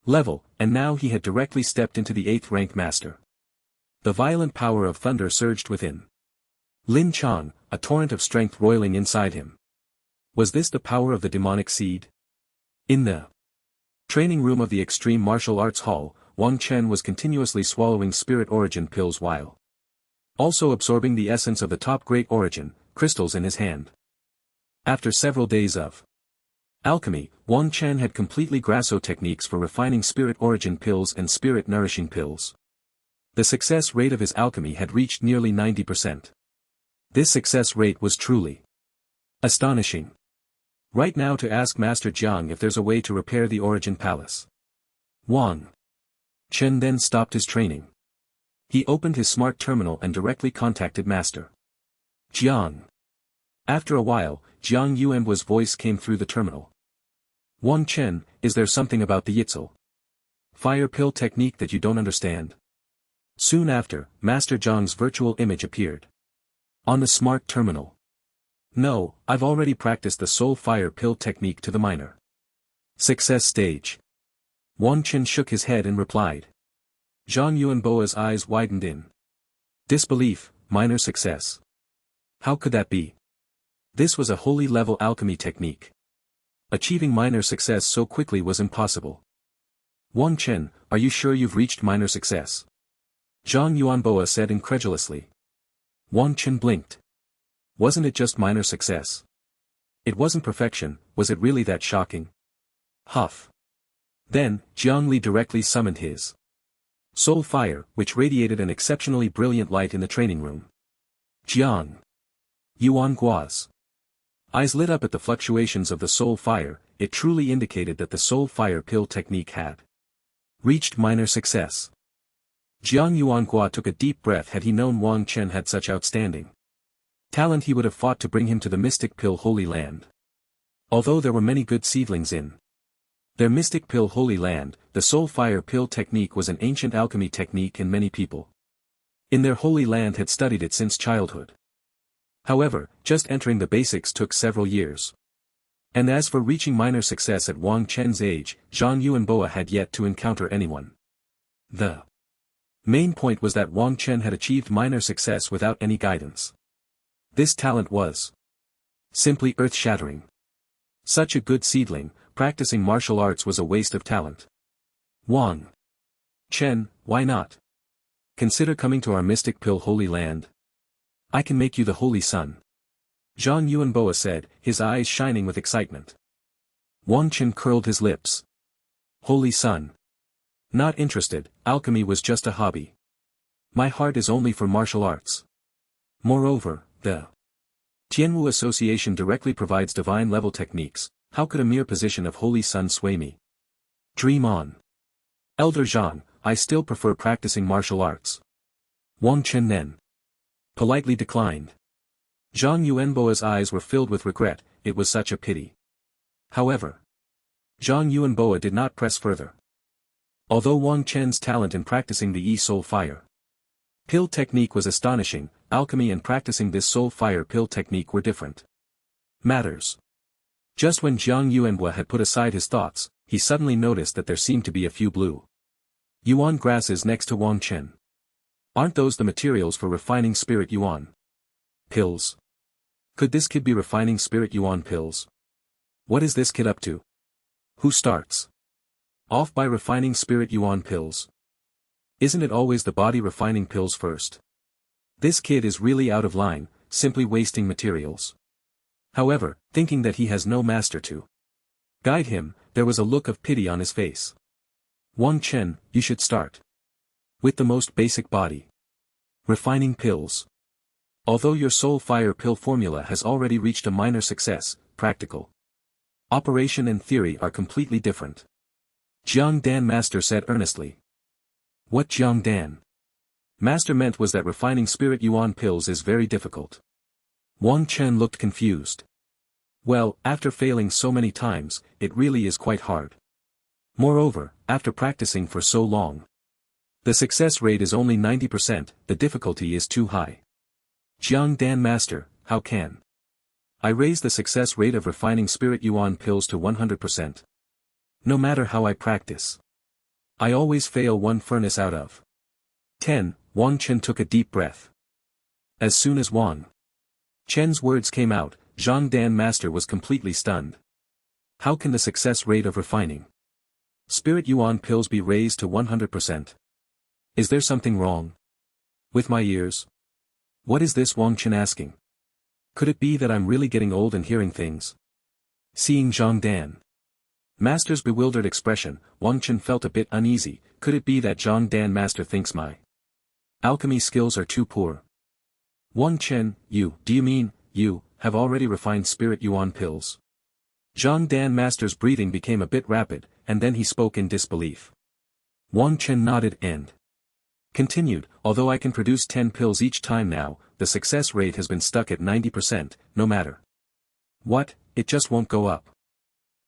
level, and now he had directly stepped into the 8th rank master. The violent power of thunder surged within Lin Chang, a torrent of strength roiling inside him. Was this the power of the demonic seed? In the training room of the Extreme Martial Arts Hall, Wang Chen was continuously swallowing spirit origin pills while also absorbing the essence of the top great origin, crystals in his hand. After several days of alchemy, Wang Chen had completely grasped techniques for refining spirit origin pills and spirit nourishing pills. The success rate of his alchemy had reached nearly 90%. This success rate was truly astonishing. Right now to ask Master Jiang if there's a way to repair the Origin Palace. Wang Chen then stopped his training. He opened his smart terminal and directly contacted Master Jiang. After a while, Jiang Yuan's voice came through the terminal. Wang Chen, is there something about the Yitzel fire pill technique that you don't understand? Soon after, Master Jiang's virtual image appeared on the smart terminal. No, I've already practiced the soul fire pill technique to the minor success stage. Wang Chen shook his head and replied. Zhang Yuanboa's eyes widened in disbelief. Minor success. How could that be? This was a holy level alchemy technique. Achieving minor success so quickly was impossible. Wang Chen, are you sure you've reached minor success? Zhang Yuanboa said incredulously. Wang Chen blinked. Wasn't it just minor success? It wasn't perfection, was it really that shocking? Huff. Then, Jiang Li directly summoned his soul fire, which radiated an exceptionally brilliant light in the training room. Jiang Yuangua's eyes lit up at the fluctuations of the soul fire. It truly indicated that the soul fire pill technique had reached minor success. Jiang Yuangua took a deep breath. Had he known Wang Chen had such outstanding talent, he would have fought to bring him to the Mystic Pill Holy Land. Although there were many good seedlings in their Mystic Pill Holy Land, the Soul Fire Pill technique was an ancient alchemy technique and many people in their Holy Land had studied it since childhood. However, just entering the basics took several years. And as for reaching minor success at Wang Chen's age, Zhang Yuanboa had yet to encounter anyone. The main point was that Wang Chen had achieved minor success without any guidance. This talent was simply earth-shattering. Such a good seedling, practicing martial arts was a waste of talent. Wang Chen, why not? Consider coming to our Mystic Pill Holy Land. I can make you the Holy Sun. Zhang Yuanboa said, his eyes shining with excitement. Wang Chen curled his lips. Holy Sun. Not interested, alchemy was just a hobby. My heart is only for martial arts. Moreover, the Tianwu Association directly provides divine-level techniques. How could a mere position of Holy Sun sway me? Dream on. Elder Zhang, I still prefer practicing martial arts. Wang Chen then politely declined. Zhang Yuanboa's eyes were filled with regret. It was such a pity. However, Zhang Yuanboa did not press further. Although Wang Chen's talent in practicing the E-Soul Fire Pill technique was astonishing, alchemy and practicing this Soul Fire Pill technique were different matters. Just when Zhang Yuanboa had put aside his thoughts, he suddenly noticed that there seemed to be a few blue yuan grasses next to Wang Chen. Aren't those the materials for refining spirit yuan pills? Could this kid be refining spirit yuan pills? What is this kid up to? Who starts off by refining spirit yuan pills? Isn't it always the body refining pills first? This kid is really out of line, simply wasting materials. However, thinking that he has no master to guide him, there was a look of pity on his face. Wang Chen, you should start with the most basic body refining pills. Although your Soul Fire Pill formula has already reached a minor success, practical operation and theory are completely different. Jiang Dan Master said earnestly. What Jiang Dan Master meant was that refining spirit yuan pills is very difficult. Wang Chen looked confused. Well, after failing so many times, it really is quite hard. Moreover, after practicing for so long, The success rate is only 90%, the difficulty is too high. Jiang Dan Master, how can I raise the success rate of refining spirit yuan pills to 100%? No matter how I practice, I always fail 1 furnace out of 10. Wang Chen took a deep breath. As soon as Wang Chen's words came out, Jiang Dan Master was completely stunned. How can the success rate of refining spirit yuan pills be raised to 100%? Is there something wrong with my ears? What is this Wang Chen asking? Could it be that I'm really getting old and hearing things? Seeing Jiang Dan Master's bewildered expression, Wang Chen felt a bit uneasy. Could it be that Jiang Dan Master thinks my alchemy skills are too poor? Wang Chen, do you mean, you have already refined spirit yuan pills? Jiang Dan Master's breathing became a bit rapid, and then he spoke in disbelief. Wang Chen nodded and continued, although I can produce 10 pills each time now, the success rate has been stuck at 90%, no matter what, it just won't go up.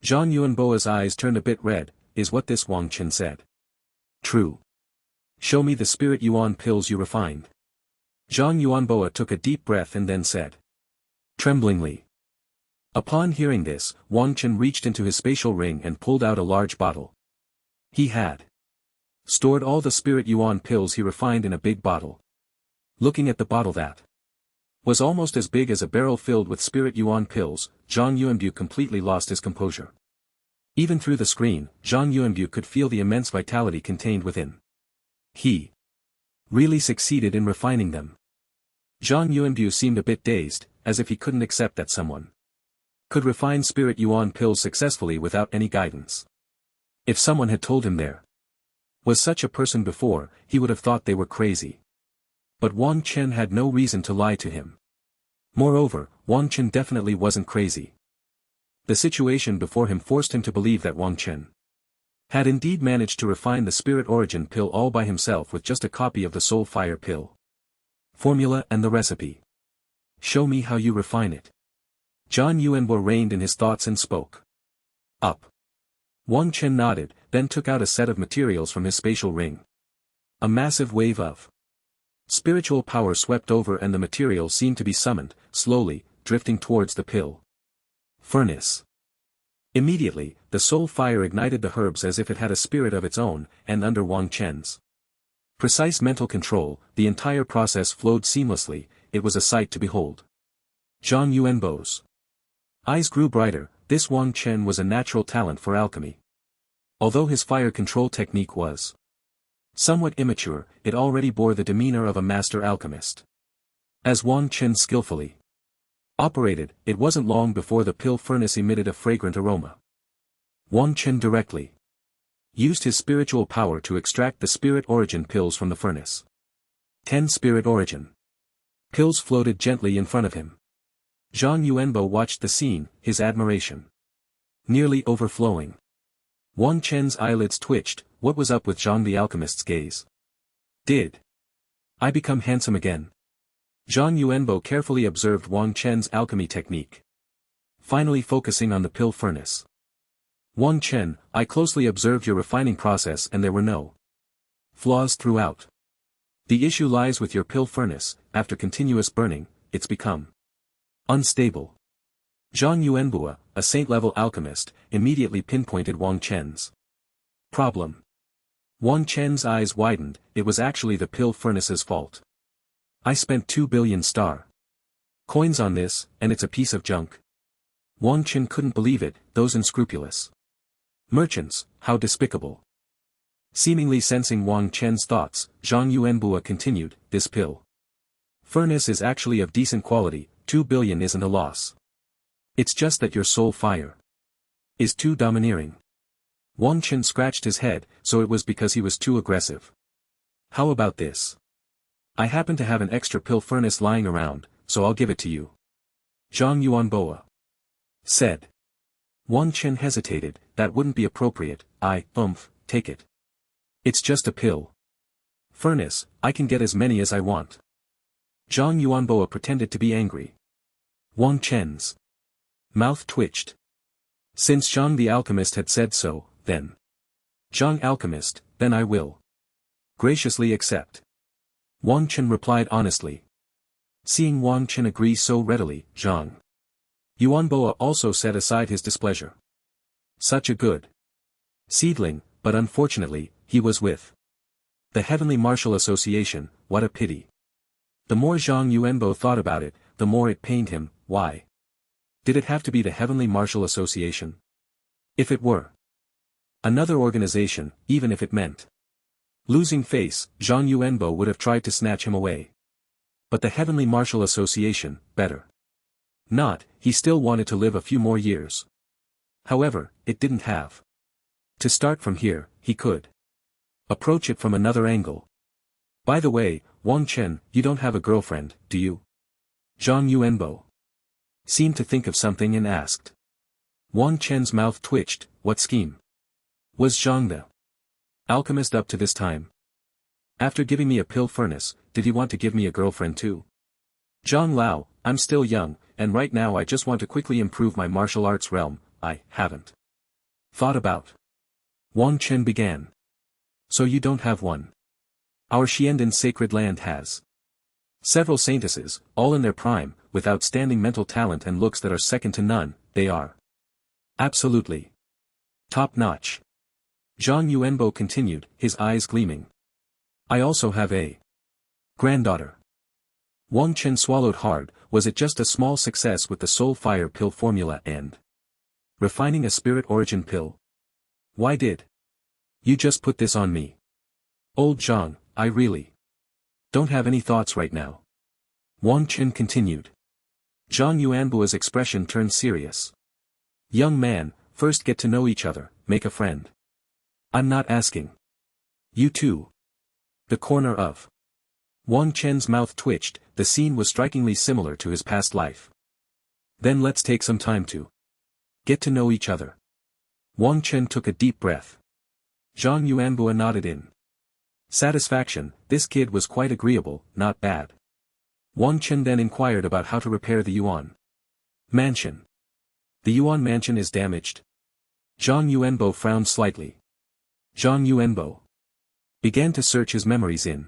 Zhang Yuanboa's eyes turned a bit red. Is what this Wang Chen said true? Show me the spirit yuan pills you refined. Zhang Yuanboa took a deep breath and then said, tremblingly. Upon hearing this, Wang Chen reached into his spatial ring and pulled out a large bottle. He had stored all the spirit yuan pills he refined in a big bottle. Looking at the bottle that was almost as big as a barrel filled with spirit yuan pills, Zhang Yuanbu completely lost his composure. Even through the screen, Zhang Yuanbu could feel the immense vitality contained within. He really succeeded in refining them. Zhang Yuanbu seemed a bit dazed, as if he couldn't accept that someone could refine spirit yuan pills successfully without any guidance. If someone had told him there was such a person before, he would have thought they were crazy. But Wang Chen had no reason to lie to him. Moreover, Wang Chen definitely wasn't crazy. The situation before him forced him to believe that Wang Chen had indeed managed to refine the spirit origin pill all by himself with just a copy of the soul fire pill formula and the recipe. Show me how you refine it. Zhang Yuanbo reined in his thoughts and spoke up. Wang Chen nodded, then took out a set of materials from his spatial ring. A massive wave of spiritual power swept over and the material seemed to be summoned, slowly, drifting towards the pill furnace. Immediately, the soul fire ignited the herbs as if it had a spirit of its own, and under Wang Chen's precise mental control, the entire process flowed seamlessly. It was a sight to behold. Zhang Yuanbo's eyes grew brighter. This Wang Chen was a natural talent for alchemy. Although his fire control technique was somewhat immature, it already bore the demeanor of a master alchemist. As Wang Chen skillfully operated, it wasn't long before the pill furnace emitted a fragrant aroma. Wang Chen directly used his spiritual power to extract the spirit origin pills from the furnace. 10 spirit origin pills floated gently in front of him. Zhang Yuanbo watched the scene, his admiration nearly overflowing. Wang Chen's eyelids twitched. What was up with Zhang the alchemist's gaze? Did I become handsome again? Zhang Yuanbo carefully observed Wang Chen's alchemy technique, finally focusing on the pill furnace. Wang Chen, I closely observed your refining process and there were no flaws throughout. The issue lies with your pill furnace. After continuous burning, it's become unstable. Zhang Yuanbo, a saint-level alchemist, immediately pinpointed Wang Chen's problem. Wang Chen's eyes widened. It was actually the pill furnace's fault. I spent 2 billion star coins on this, and it's a piece of junk. Wang Chen couldn't believe it. Those unscrupulous merchants, how despicable. Seemingly sensing Wang Chen's thoughts, Zhang Yuanbo continued, this pill furnace is actually of decent quality. 2 billion isn't a loss. It's just that your soul fire is too domineering. Wang Chen scratched his head, so it was because he was too aggressive. How about this? I happen to have an extra pill furnace lying around, so I'll give it to you. Zhang Yuanbo said. Wang Chen hesitated. That wouldn't be appropriate. Take it. It's just a pill furnace, I can get as many as I want. Zhang Yuanbo pretended to be angry. Wang Chen's mouth twitched. Since Zhang the alchemist had said so, then. Zhang alchemist, then I will Graciously accept. Wang Chen replied honestly. Seeing Wang Chen agree so readily, Zhang Yuanboa also set aside his displeasure. Such a good seedling, but unfortunately, he was with the Heavenly Martial Association. What a pity. The more Zhang Yuanbo thought about it, the more it pained him. Why did it have to be the Heavenly Martial Association? If it were another organization, even if it meant losing face, Zhang Yuanbo would have tried to snatch him away. But the Heavenly Martial Association, better not, he still wanted to live a few more years. However, it didn't have to start from here. He could approach it from another angle. By the way, Wang Chen, you don't have a girlfriend, do you? Zhang Yuanbo seemed to think of something and asked. Wang Chen's mouth twitched. What scheme was Zhang the alchemist up to this time? After giving me a pill furnace, did he want to give me a girlfriend too? Zhang Lao, I'm still young, and right now I just want to quickly improve my martial arts realm. I haven't thought about. Wang Chen began. So you don't have one? Our Xiandan sacred land has several saintesses, all in their prime, with outstanding mental talent and looks that are second to none. They are absolutely top-notch. Zhang Yuanbo continued, his eyes gleaming. I also have a granddaughter. Wang Chen swallowed hard. Was it just a small success with the soul fire pill formula and refining a spirit origin pill? Why did you just put this on me? Old Zhang, I really don't have any thoughts right now. Wang Chen continued. Zhang Yuanbo's expression turned serious. Young man, first get to know each other, make a friend. I'm not asking you to. The corner of Wang Chen's mouth twitched. The scene was strikingly similar to his past life. Then let's take some time to get to know each other. Wang Chen took a deep breath. Zhang Yuanbo nodded in satisfaction. This kid was quite agreeable, not bad. Wang Chen then inquired about how to repair the Yuan mansion. The Yuan mansion is damaged. Zhang Yuanbo frowned slightly. Zhang Yuanbo began to search his memories in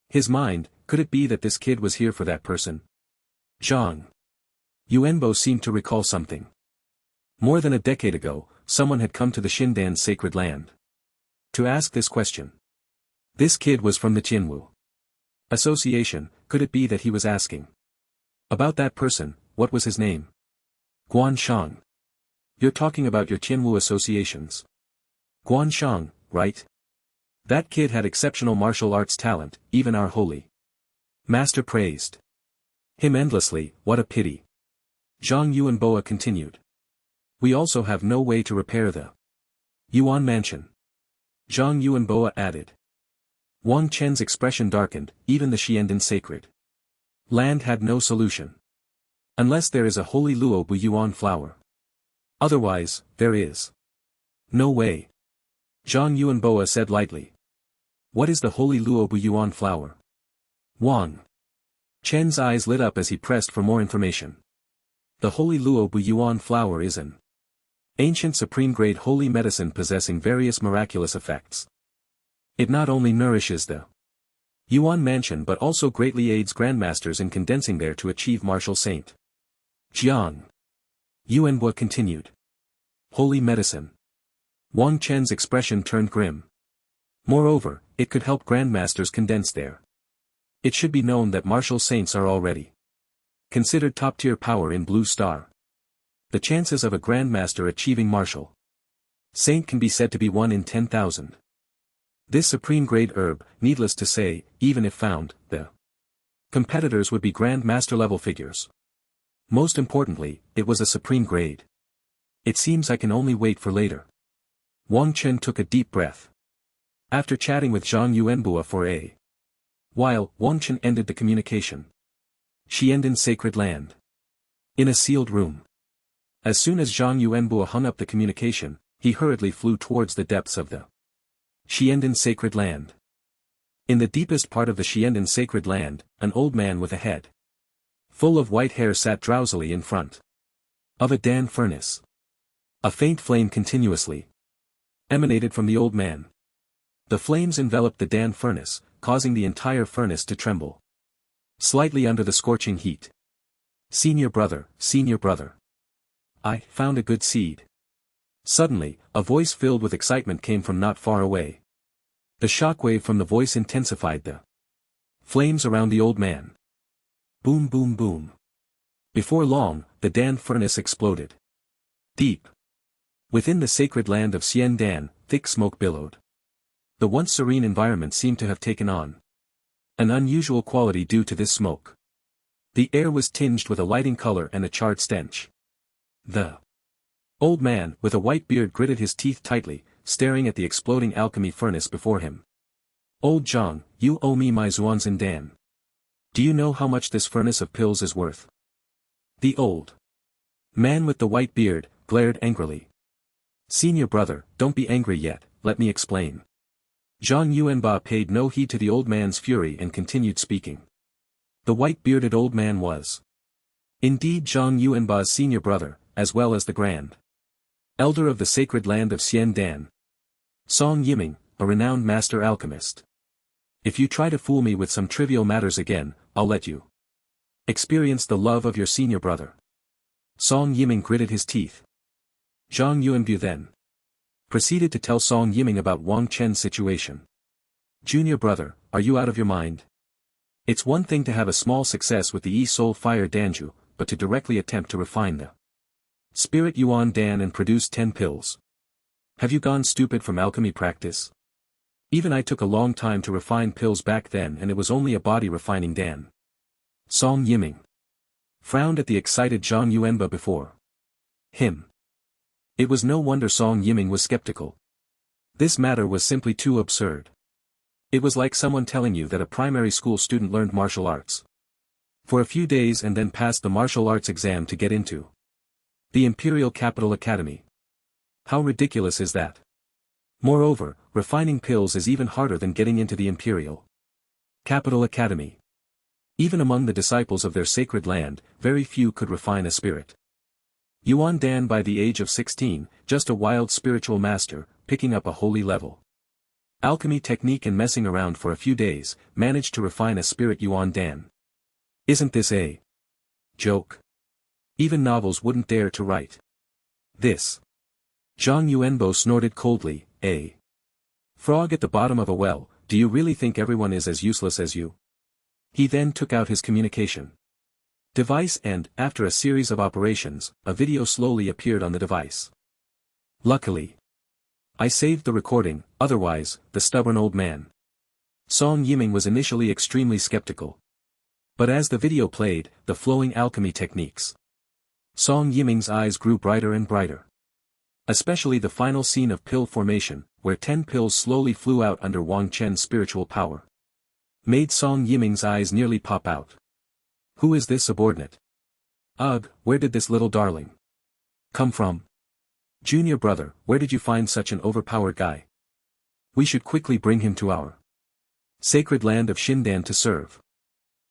his mind. Could it be that this kid was here for that person? Zhang Yuanbo seemed to recall something. More than a decade ago, someone had come to the Xindan sacred land to ask this question. This kid was from the Qianwu Association. Could it be that he was asking about that person? What was his name? Guanshang. You're talking about your Qianwu associations. Guanshang, right? That kid had exceptional martial arts talent, even our holy master praised him endlessly. What a pity. Zhang Yuanboa continued. We also have no way to repair the Yuan mansion. Zhang Yuanboa added. Wang Chen's expression darkened. Even the Xiandan sacred land had no solution. Unless there is a holy Luo Bu Yuan flower. Otherwise, there is no way. Zhang Yuanboa said lightly. What is the holy Luo Bu Yuan flower? Wang Chen's eyes lit up as he pressed for more information. The holy Luo Bu Yuan flower is an ancient supreme-grade holy medicine possessing various miraculous effects. It not only nourishes the Yuan mansion but also greatly aids grandmasters in condensing there to achieve martial saint. Jiang Yuanbo continued. Holy medicine. Wang Chen's expression turned grim. Moreover, it could help grandmasters condense there. It should be known that martial saints are already considered top-tier power in Blue Star. The chances of a grandmaster achieving martial saint can be said to be 1 in 10,000. This supreme-grade herb, needless to say, even if found, the competitors would be grandmaster-level figures. Most importantly, it was a supreme grade. It seems I can only wait for later. Wang Chen took a deep breath. After chatting with Zhang Yuanbo for a while, Wang Chen ended the communication. Xiandan sacred land. In a sealed room. As soon as Zhang Yuanbo hung up the communication, he hurriedly flew towards the depths of the Xiandan sacred land. In the deepest part of the Xiandan sacred land, an old man with a head full of white hair sat drowsily in front of a Dan furnace. A faint flame continuously emanated from the old man. The flames enveloped the Dan furnace, causing the entire furnace to tremble. Slightly under the scorching heat. Senior brother, senior brother. I found a good seed. Suddenly, a voice filled with excitement came from not far away. The shockwave from the voice intensified the flames around the old man. Boom boom boom. Before long, the Dan furnace exploded. Deep within the sacred land of Xian Dan, thick smoke billowed. The once serene environment seemed to have taken on an unusual quality due to this smoke. The air was tinged with a lighting color and a charred stench. The old man, with a white beard, gritted his teeth tightly, staring at the exploding alchemy furnace before him. Old Zhang, you owe me my Xuanzin Dan. Do you know how much this furnace of pills is worth? The old man with the white beard glared angrily. Senior brother, don't be angry yet, let me explain. Zhang Yuanba paid no heed to the old man's fury and continued speaking. The white-bearded old man was indeed Zhang Yuanba's senior brother, as well as the grand elder of the sacred land of Xian Dan. Song Yiming, a renowned master alchemist. If you try to fool me with some trivial matters again, I'll let you experience the love of your senior brother. Song Yiming gritted his teeth. Zhang Yuanbu then proceeded to tell Song Yiming about Wang Chen's situation. Junior brother, are you out of your mind? It's one thing to have a small success with the Yi-Soul Fire Danju, but to directly attempt to refine the Spirit Yuan Dan and produce 10 pills. Have you gone stupid from alchemy practice? Even I took a long time to refine pills back then, and it was only a body refining Dan. Song Yiming frowned at the excited Zhang Yuanba before him. It was no wonder Song Yiming was skeptical. This matter was simply too absurd. It was like someone telling you that a primary school student learned martial arts for a few days and then passed the martial arts exam to get into the Imperial Capital Academy. How ridiculous is that? Moreover, refining pills is even harder than getting into the Imperial Capital Academy. Even among the disciples of their sacred land, very few could refine a spirit Yuan Dan by the age of 16, just a wild spiritual master, picking up a holy level alchemy technique and messing around for a few days, managed to refine a spirit Yuan Dan. Isn't this a joke? Even novels wouldn't dare to write this. Zhang Yuanbo snorted coldly, a frog at the bottom of a well, do you really think everyone is as useless as you? He then took out his communication device and, after a series of operations, a video slowly appeared on the device. Luckily, I saved the recording, otherwise, the stubborn old man. Song Yiming was initially extremely skeptical. But as the video played, the flowing alchemy techniques, Song Yiming's eyes grew brighter and brighter. Especially the final scene of pill formation, where 10 pills slowly flew out under Wang Chen's spiritual power, made Song Yiming's eyes nearly pop out. Who is this subordinate? Ugh, where did this little darling come from? Junior brother, where did you find such an overpowered guy? We should quickly bring him to our sacred land of Shindan to serve.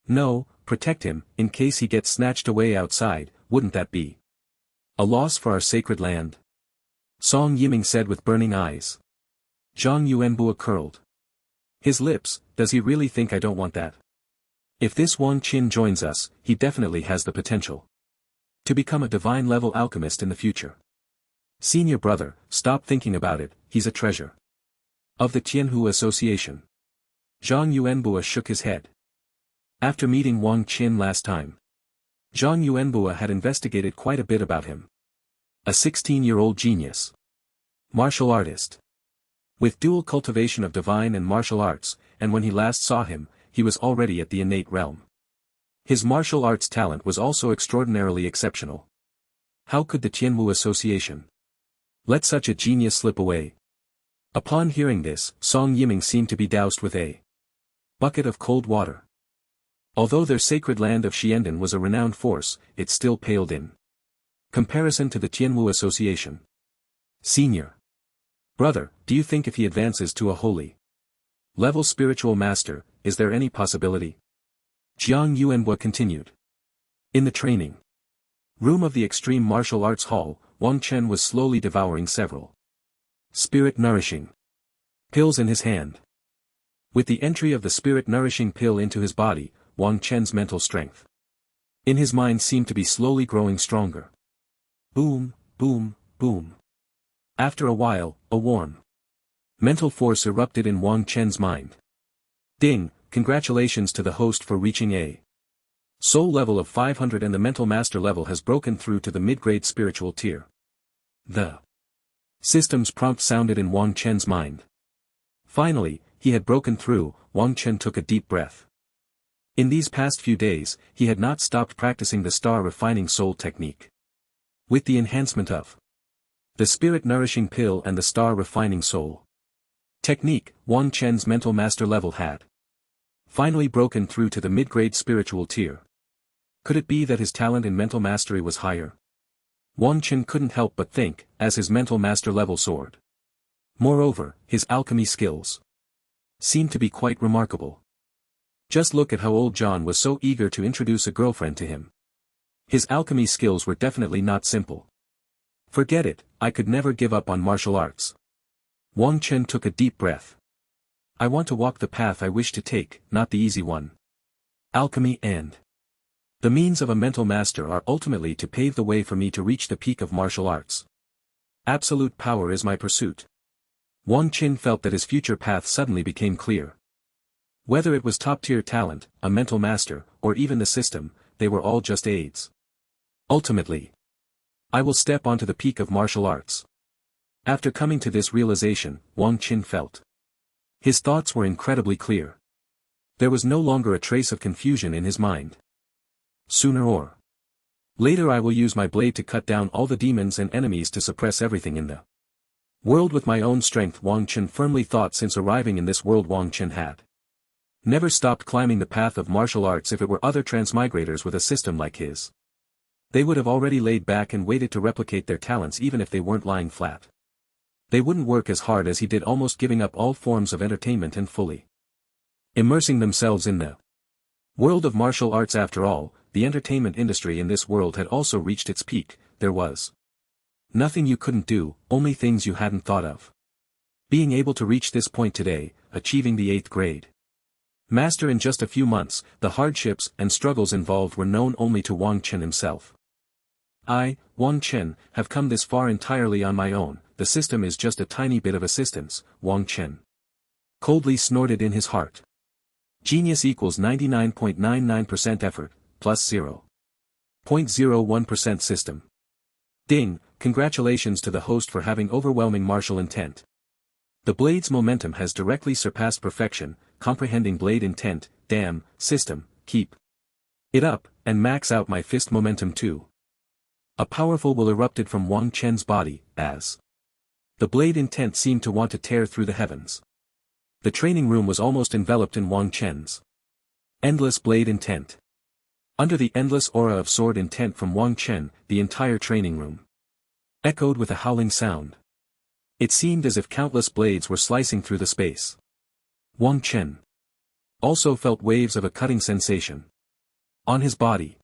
No, protect him, in case he gets snatched away outside, wouldn't that be a loss for our sacred land? Song Yiming said with burning eyes. Zhang Yuanbua curled his lips. Does he really think I don't want that? If this Wang Qin joins us, he definitely has the potential to become a divine-level alchemist in the future. Senior brother, stop thinking about it, he's a treasure of the Tianhu Association. Zhang Yuanbua shook his head. After meeting Wang Qin last time, Zhang Yuanbua had investigated quite a bit about him. A 16-year-old genius. Martial artist. With dual cultivation of divine and martial arts, and when he last saw him, he was already at the innate realm. His martial arts talent was also extraordinarily exceptional. How could the Tianwu Association let such a genius slip away? Upon hearing this, Song Yiming seemed to be doused with a bucket of cold water. Although their sacred land of Xiandan was a renowned force, it still paled in comparison to the Tianwu Association. Senior brother, do you think if he advances to a holy level spiritual master, is there any possibility? Jiang Yuanhua continued. In the training room of the Extreme Martial Arts Hall, Wang Chen was slowly devouring several spirit-nourishing Pills in his hand. With the entry of the spirit-nourishing pill into his body, Wang Chen's mental strength in his mind seemed to be slowly growing stronger. Boom, boom, boom. After a while, a warm mental force erupted in Wang Chen's mind. Ding, congratulations to the host for reaching a soul level of 500 and the mental master level has broken through to the mid-grade spiritual tier. The system's prompt sounded in Wang Chen's mind. Finally, he had broken through. Wang Chen took a deep breath. In these past few days, he had not stopped practicing the star refining soul technique. With the enhancement of the spirit-nourishing pill and the star refining soul technique, Wang Chen's mental master level had finally broken through to the mid-grade spiritual tier. Could it be that his talent in mental mastery was higher? Wang Chen couldn't help but think, as his mental master level soared. Moreover, his alchemy skills seemed to be quite remarkable. Just look at how old John was so eager to introduce a girlfriend to him. His alchemy skills were definitely not simple. Forget it, I could never give up on martial arts. Wang Chen took a deep breath. I want to walk the path I wish to take, not the easy one. Alchemy and the means of a mental master are ultimately to pave the way for me to reach the peak of martial arts. Absolute power is my pursuit. Wang Chen felt that his future path suddenly became clear. Whether it was top-tier talent, a mental master, or even the system, they were all just aids. Ultimately, I will step onto the peak of martial arts. After coming to this realization, Wang Chen felt his thoughts were incredibly clear. There was no longer a trace of confusion in his mind. Sooner or later I will use my blade to cut down all the demons and enemies to suppress everything in the world with my own strength. Wang Chen firmly thought since arriving in this world Wang Chen had never stopped climbing the path of martial arts. If it were other transmigrators with a system like his, they would have already laid back and waited to replicate their talents even if they weren't lying flat. They wouldn't work as hard as he did, almost giving up all forms of entertainment and fully immersing themselves in the world of martial arts. After all, the entertainment industry in this world had also reached its peak. There was nothing you couldn't do, only things you hadn't thought of. Being able to reach this point today, achieving the 8th grade master in just a few months, the hardships and struggles involved were known only to Wang Chen himself. I, Wang Chen, have come this far entirely on my own. The system is just a tiny bit of assistance, Wang Chen coldly snorted in his heart. Genius equals 99.99% effort, plus 0.01% system. Ding, congratulations to the host for having overwhelming martial intent. The blade's momentum has directly surpassed perfection. Comprehending blade intent. Damn, system, keep it up, and max out my fist momentum too. A powerful will erupted from Wang Chen's body, as the blade intent seemed to want to tear through the heavens. The training room was almost enveloped in Wang Chen's endless blade intent. Under the endless aura of sword intent from Wang Chen, the entire training room echoed with a howling sound. It seemed as if countless blades were slicing through the space. Wang Chen also felt waves of a cutting sensation on his body.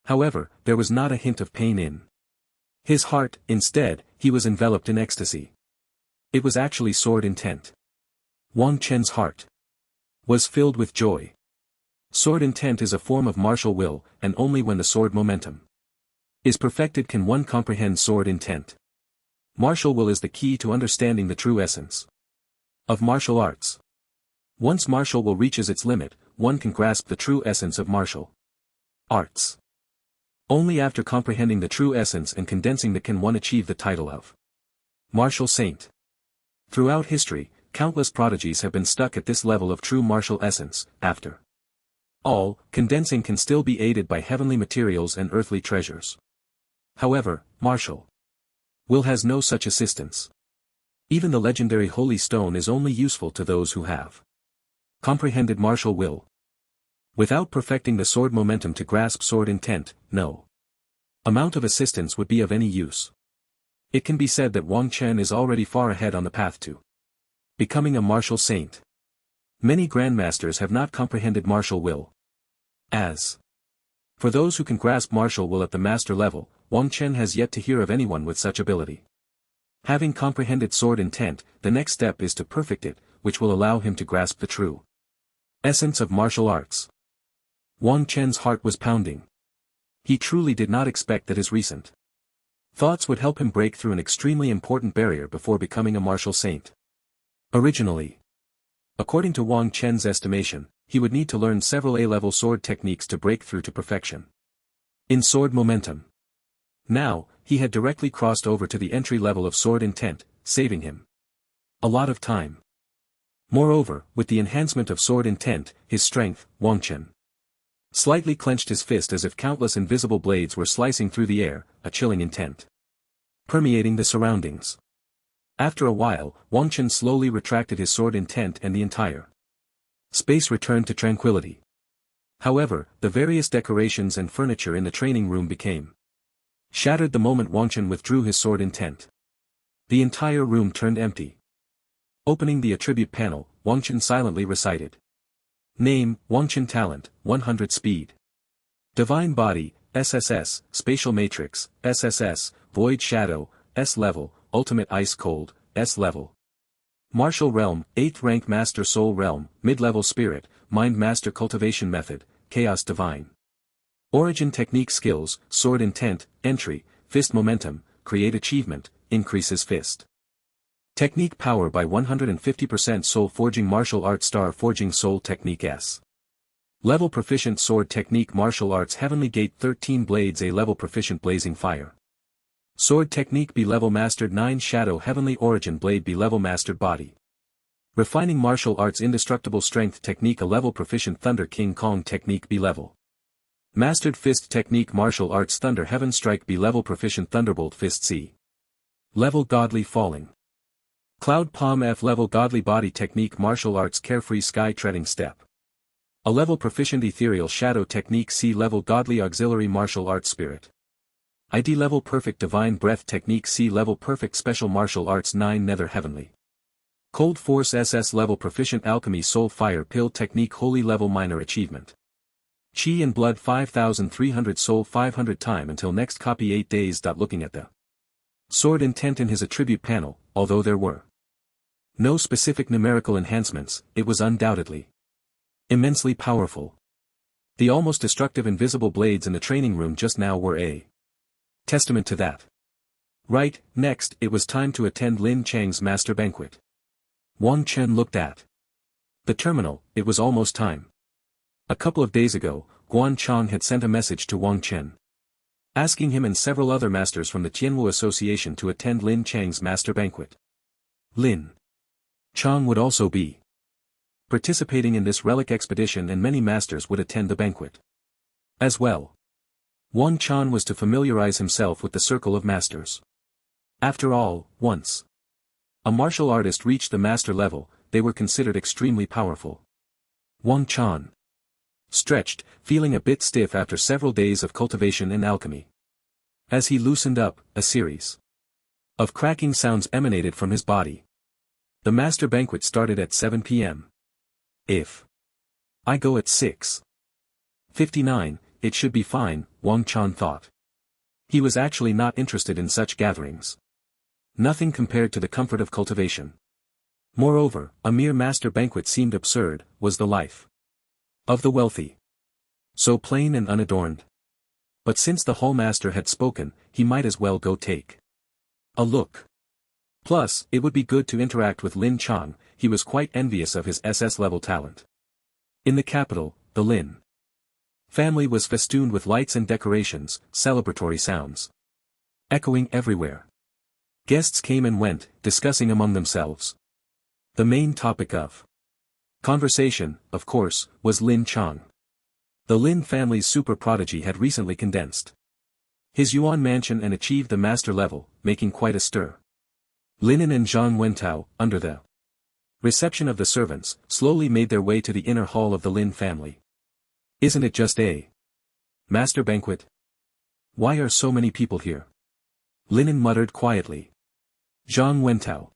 However, there was not a hint of pain in his heart. Instead, he was enveloped in ecstasy. It was actually sword intent. Wang Chen's heart was filled with joy. Sword intent is a form of martial will, and only when the sword momentum is perfected can one comprehend sword intent. Martial will is the key to understanding the true essence of martial arts. Once martial will reaches its limit, one can grasp the true essence of martial arts. Only after comprehending the true essence and condensing that can one achieve the title of martial saint. Throughout history, countless prodigies have been stuck at this level of true martial essence. After all, condensing can still be aided by heavenly materials and earthly treasures. However, martial will has no such assistance. Even the legendary holy stone is only useful to those who have comprehended martial will. Without perfecting the sword momentum to grasp sword intent, no amount of assistance would be of any use. It can be said that Wang Chen is already far ahead on the path to becoming a martial saint. Many grandmasters have not comprehended martial will. As for those who can grasp martial will at the master level, Wang Chen has yet to hear of anyone with such ability. Having comprehended sword intent, the next step is to perfect it, which will allow him to grasp the true essence of martial arts. Wang Chen's heart was pounding. He truly did not expect that his recent thoughts would help him break through an extremely important barrier before becoming a martial saint. Originally, according to Wang Chen's estimation, he would need to learn several A-level sword techniques to break through to perfection in sword momentum. Now, he had directly crossed over to the entry level of sword intent, saving him a lot of time. Moreover, with the enhancement of sword intent, his strength, Wang Chen slightly clenched his fist as if countless invisible blades were slicing through the air, a chilling intent permeating the surroundings. After a while, Wang Chen slowly retracted his sword intent and the entire space returned to tranquility. However, the various decorations and furniture in the training room became shattered the moment Wang Chen withdrew his sword intent. The entire room turned empty. Opening the attribute panel, Wang Chen silently recited. Name, Wang Chen Talent, 100 Speed. Divine Body, SSS, Spatial Matrix, SSS, Void Shadow, S Level, Ultimate Ice Cold, S Level. Martial Realm, 8th Rank Master Soul Realm, Mid-Level Spirit, Mind Master Cultivation Method, Chaos Divine. Origin Technique Skills, Sword Intent, Entry, Fist Momentum, Create Achievement, Increases Fist Technique Power by 150% Soul Forging Martial Arts Star Forging Soul Technique S. Level Proficient Sword Technique Martial Arts Heavenly Gate 13 Blades A Level Proficient Blazing Fire Sword Technique B Level Mastered 9 Shadow Heavenly Origin Blade B Level Mastered Body Refining Martial Arts Indestructible Strength Technique A Level Proficient Thunder King Kong Technique B Level Mastered Fist Technique Martial Arts Thunder Heaven Strike B Level Proficient Thunderbolt Fist C Level Godly Falling Cloud Palm F Level Godly Body Technique Martial Arts Carefree Sky Treading Step A Level Proficient Ethereal Shadow Technique C Level Godly Auxiliary Martial Arts Spirit ID Level Perfect Divine Breath Technique C Level Perfect Special Martial Arts 9 Nether Heavenly Cold Force SS Level Proficient Alchemy Soul Fire Pill Technique Holy Level Minor Achievement Chi and Blood 5300 Soul 500 Time until next copy 8 days. Looking at the sword intent in his attribute panel, although there were no specific numerical enhancements, it was undoubtedly immensely powerful. The almost destructive invisible blades in the training room just now were a testament to that. Right, next, it was time to attend Lin Chang's master banquet. Wang Chen looked at the terminal. It was almost time. A couple of days ago, Guan Chang had sent a message to Wang Chen, asking him and several other masters from the Tianwu Association to attend Lin Chang's master banquet. Lin Chang would also be participating in this relic expedition, and many masters would attend the banquet as well. Wang Chan was to familiarize himself with the circle of masters. After all, once a martial artist reached the master level, they were considered extremely powerful. Wang Chan stretched, feeling a bit stiff after several days of cultivation and alchemy. As he loosened up, a series of cracking sounds emanated from his body. The master banquet started at 7 p.m. If I go at 6:59, it should be fine, Wang Chan thought. He was actually not interested in such gatherings. Nothing compared to the comfort of cultivation. Moreover, a mere master banquet seemed absurd, was the life of the wealthy so plain and unadorned. But since the hall master had spoken, he might as well go take a look. Plus, it would be good to interact with Lin Chang. He was quite envious of his SS level talent. In the capital, the Lin family was festooned with lights and decorations, celebratory sounds echoing everywhere. Guests came and went, discussing among themselves. The main topic of conversation, of course, was Lin Chang. The Lin family's super prodigy had recently condensed his Yuan mansion and achieved the master level, making quite a stir. Linen and Zhang Wentao, under the reception of the servants, slowly made their way to the inner hall of the Lin family. Isn't it just a master banquet? Why are so many people here? Linen muttered quietly. Zhang Wentao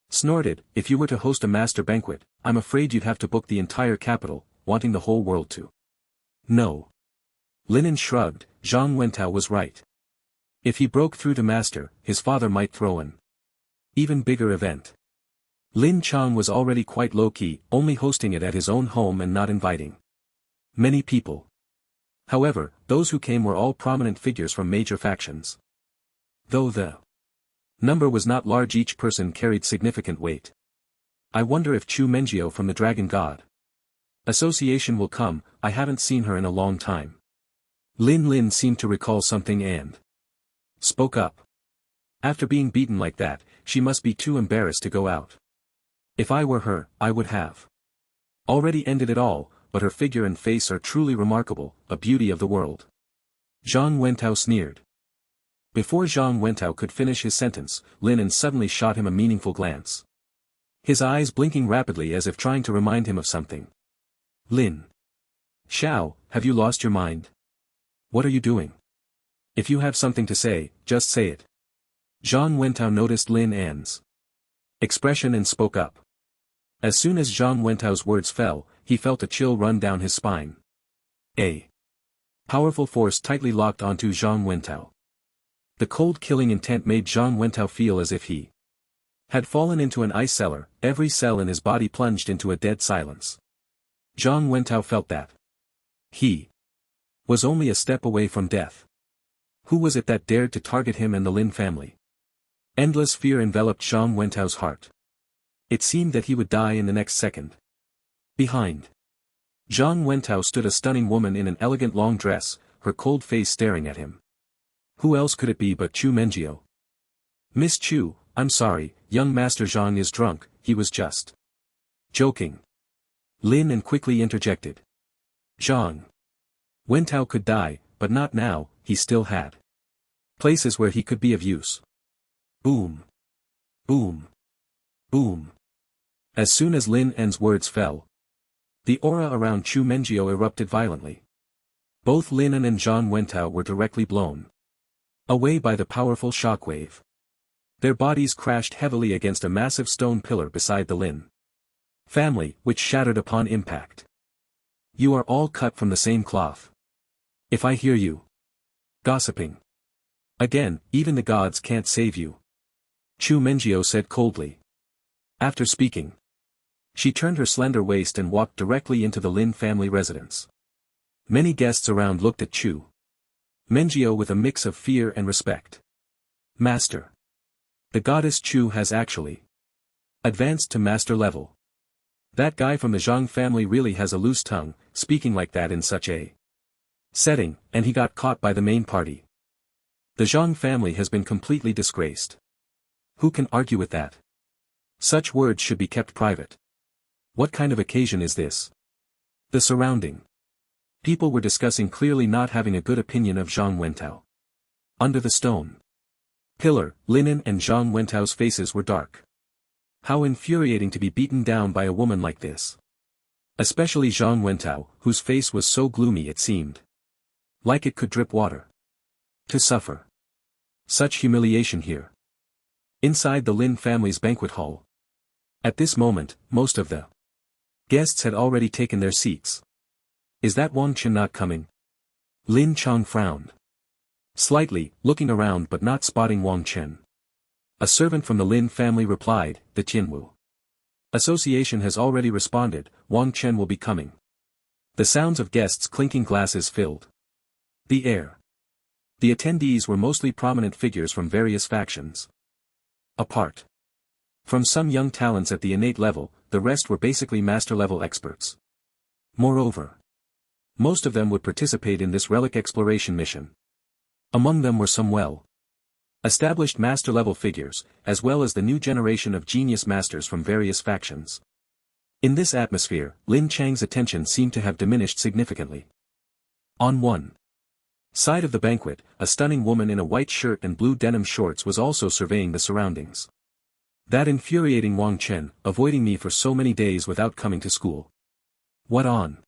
snorted, if you were to host a master banquet, I'm afraid you'd have to book the entire capital, wanting the whole world to know. Linen shrugged. Zhang Wentao was right. If he broke through to master, his father might throw an Even bigger event. Lin Chang was already quite low-key, only hosting it at his own home and not inviting many people. However, those who came were all prominent figures from major factions. Though the number was not large, each person carried significant weight. I wonder if Chu Menjio from the Dragon God Association will come. I haven't seen her in a long time. Lin seemed to recall something and spoke up. After being beaten like that, she must be too embarrassed to go out. If I were her, I would have already ended it all, but her figure and face are truly remarkable, a beauty of the world. Zhang Wentao sneered. Before Zhang Wentao could finish his sentence, Lin suddenly shot him a meaningful glance. His eyes blinking rapidly as if trying to remind him of something. Lin Xiao, have you lost your mind? What are you doing? If you have something to say, just say it. Zhang Wentao noticed Lin An's expression and spoke up. As soon as Zhang Wentao's words fell, he felt a chill run down his spine. A powerful force tightly locked onto Zhang Wentao. The cold killing intent made Zhang Wentao feel as if he had fallen into an ice cellar. Every cell in his body plunged into a dead silence. Zhang Wentao felt that he was only a step away from death. Who was it that dared to target him and the Lin family? Endless fear enveloped Zhang Wentao's heart. It seemed that he would die in the next second. Behind Zhang Wentao stood a stunning woman in an elegant long dress, her cold face staring at him. Who else could it be but Chu Menjio? Miss Chu, I'm sorry, young Master Zhang is drunk, he was just joking. Lin quickly interjected. Zhang Wentao could die, but not now, he still had places where he could be of use. Boom. Boom. Boom. As soon as Lin N's words fell, the aura around Chu Menjio erupted violently. Both Lin and Zhang Wentao were directly blown away by the powerful shockwave. Their bodies crashed heavily against a massive stone pillar beside the Lin family, which shattered upon impact. You are all cut from the same cloth. If I hear you gossiping again, even the gods can't save you. Chu Menjio said coldly. After speaking, she turned her slender waist and walked directly into the Lin family residence. Many guests around looked at Chu Menjio with a mix of fear and respect. Master. The goddess Chu has actually advanced to master level. That guy from the Zhang family really has a loose tongue, speaking like that in such a setting, and he got caught by the main party. The Zhang family has been completely disgraced. Who can argue with that? Such words should be kept private. What kind of occasion is this? The surrounding people were discussing clearly not having a good opinion of Zhang Wentao. Under the stone pillar, Lin and Zhang Wentao's faces were dark. How infuriating to be beaten down by a woman like this. Especially Zhang Wentao, whose face was so gloomy it seemed like it could drip water. To suffer such humiliation here. Inside the Lin family's banquet hall. At this moment, most of the guests had already taken their seats. Is that Wang Chen not coming? Lin Chang frowned slightly, looking around but not spotting Wang Chen. A servant from the Lin family replied, the Tianwu Association has already responded, Wang Chen will be coming. The sounds of guests clinking glasses filled the air. The attendees were mostly prominent figures from various factions. Apart from some young talents at the innate level, the rest were basically master-level experts. Moreover, most of them would participate in this relic exploration mission. Among them were some well-established master-level figures, as well as the new generation of genius masters from various factions. In this atmosphere, Lin Chang's attention seemed to have diminished significantly. On one side of the banquet, a stunning woman in a white shirt and blue denim shorts was also surveying the surroundings. That infuriating Wang Chen, avoiding me for so many days without coming to school. What on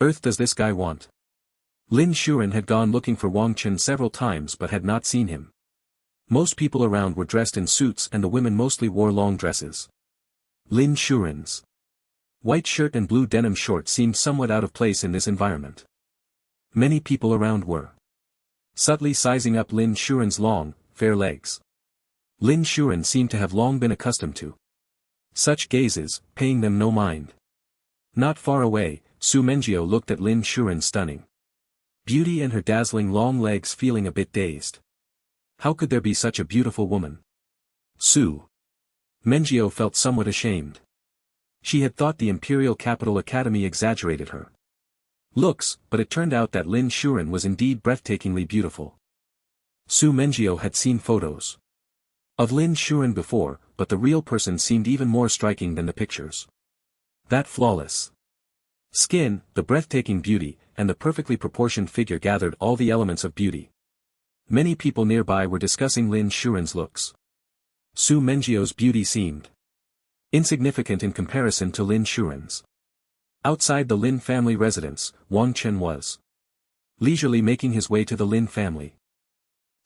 earth does this guy want? Lin Shuren had gone looking for Wang Chen several times but had not seen him. Most people around were dressed in suits and the women mostly wore long dresses. Lin Shuren's white shirt and blue denim shorts seemed somewhat out of place in this environment. Many people around were subtly sizing up Lin Shuren's long, fair legs. Lin Shuren seemed to have long been accustomed to such gazes, paying them no mind. Not far away, Su Menjio looked at Lin Shuren's stunning beauty and her dazzling long legs, feeling a bit dazed. How could there be such a beautiful woman? Su Menjio felt somewhat ashamed. She had thought the Imperial Capital Academy exaggerated her looks, but it turned out that Lin Shuren was indeed breathtakingly beautiful. Su Menjio had seen photos of Lin Shuren before, but the real person seemed even more striking than the pictures. That flawless skin, the breathtaking beauty, and the perfectly proportioned figure gathered all the elements of beauty. Many people nearby were discussing Lin Shuren's looks. Su Menjio's beauty seemed insignificant in comparison to Lin Shuren's. Outside the Lin family residence, Wang Chen was leisurely making his way to the Lin family.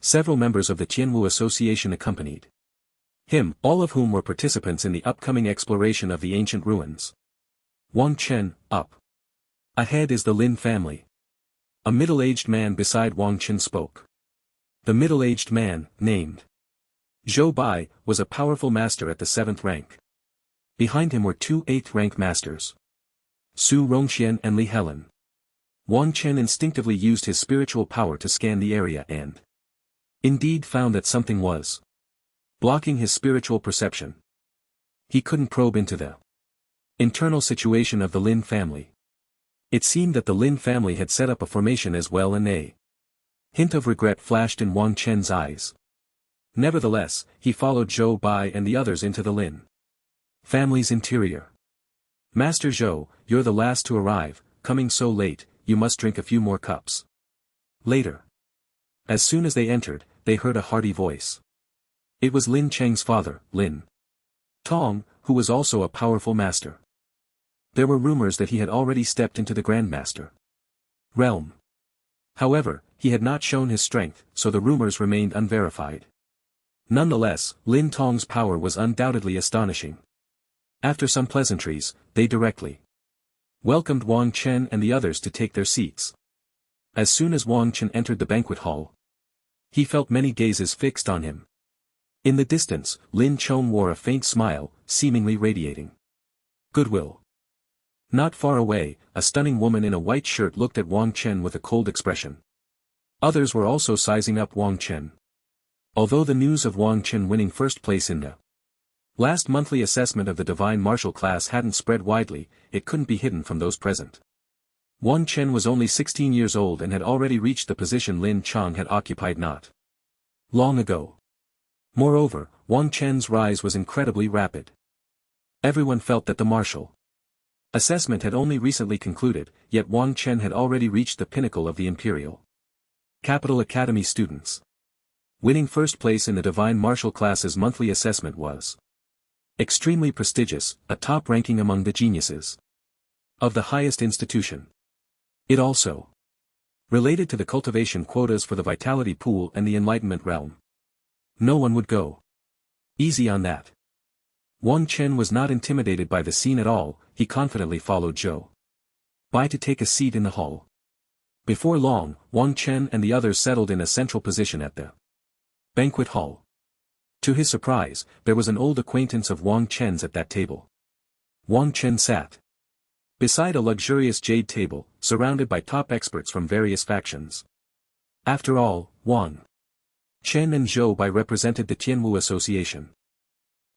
Several members of the Tianwu Association accompanied him, all of whom were participants in the upcoming exploration of the ancient ruins. Wang Chen, up ahead is the Lin family. A middle-aged man beside Wang Chen spoke. The middle-aged man, named Zhou Bai, was a powerful master at the 7th rank. Behind him were 2 8th-rank masters, Su Rongxian and Li Helen. Wang Chen instinctively used his spiritual power to scan the area and indeed found that something was blocking his spiritual perception. He couldn't probe into the internal situation of the Lin family. It seemed that the Lin family had set up a formation as well, and a hint of regret flashed in Wang Chen's eyes. Nevertheless, he followed Zhou Bai and the others into the Lin family's interior. Master Zhou, you're the last to arrive, coming so late, you must drink a few more cups later. As soon as they entered, they heard a hearty voice. It was Lin Cheng's father, Lin Tong, who was also a powerful master. There were rumors that he had already stepped into the Grandmaster realm. However, he had not shown his strength, so the rumors remained unverified. Nonetheless, Lin Tong's power was undoubtedly astonishing. After some pleasantries, they directly welcomed Wang Chen and the others to take their seats. As soon as Wang Chen entered the banquet hall, he felt many gazes fixed on him. In the distance, Lin Chong wore a faint smile, seemingly radiating goodwill. Not far away, a stunning woman in a white shirt looked at Wang Chen with a cold expression. Others were also sizing up Wang Chen. Although the news of Wang Chen winning first place in the last monthly assessment of the Divine Martial class hadn't spread widely, it couldn't be hidden from those present. Wang Chen was only 16 years old and had already reached the position Lin Chong had occupied not long ago. Moreover, Wang Chen's rise was incredibly rapid. Everyone felt that the martial assessment had only recently concluded, yet Wang Chen had already reached the pinnacle of the Imperial Capital Academy students. Winning first place in the Divine Martial class's monthly assessment was extremely prestigious, a top ranking among the geniuses of the highest institution. It also related to the cultivation quotas for the Vitality Pool and the Enlightenment Realm. No one would go easy on that. Wang Chen was not intimidated by the scene at all, he confidently followed Zhou Bai to take a seat in the hall. Before long, Wang Chen and the others settled in a central position at the banquet hall. To his surprise, there was an old acquaintance of Wang Chen's at that table. Wang Chen sat beside a luxurious jade table, surrounded by top experts from various factions. After all, Wang Chen and Zhou Bai represented the Tianwu Association.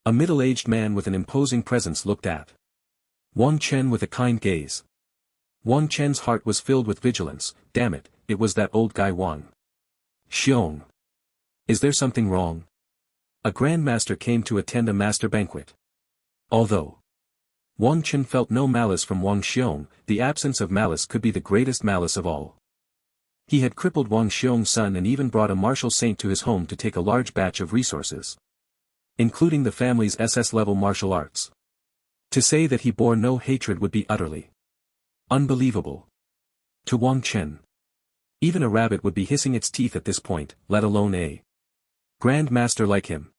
A middle-aged man with an imposing presence looked at Wang Chen with a kind gaze. Wang Chen's heart was filled with vigilance. Damn it, it was that old guy Wang Xiong. Is there something wrong? A grandmaster came to attend a master banquet. Although Wang Chen felt no malice from Wang Xiong, the absence of malice could be the greatest malice of all. He had crippled Wang Xiong's son and even brought a martial saint to his home to take a large batch of resources, including the family's SS-level martial arts. To say that he bore no hatred would be utterly unbelievable. To Wang Chen, even a rabbit would be hissing its teeth at this point, let alone a grandmaster like him.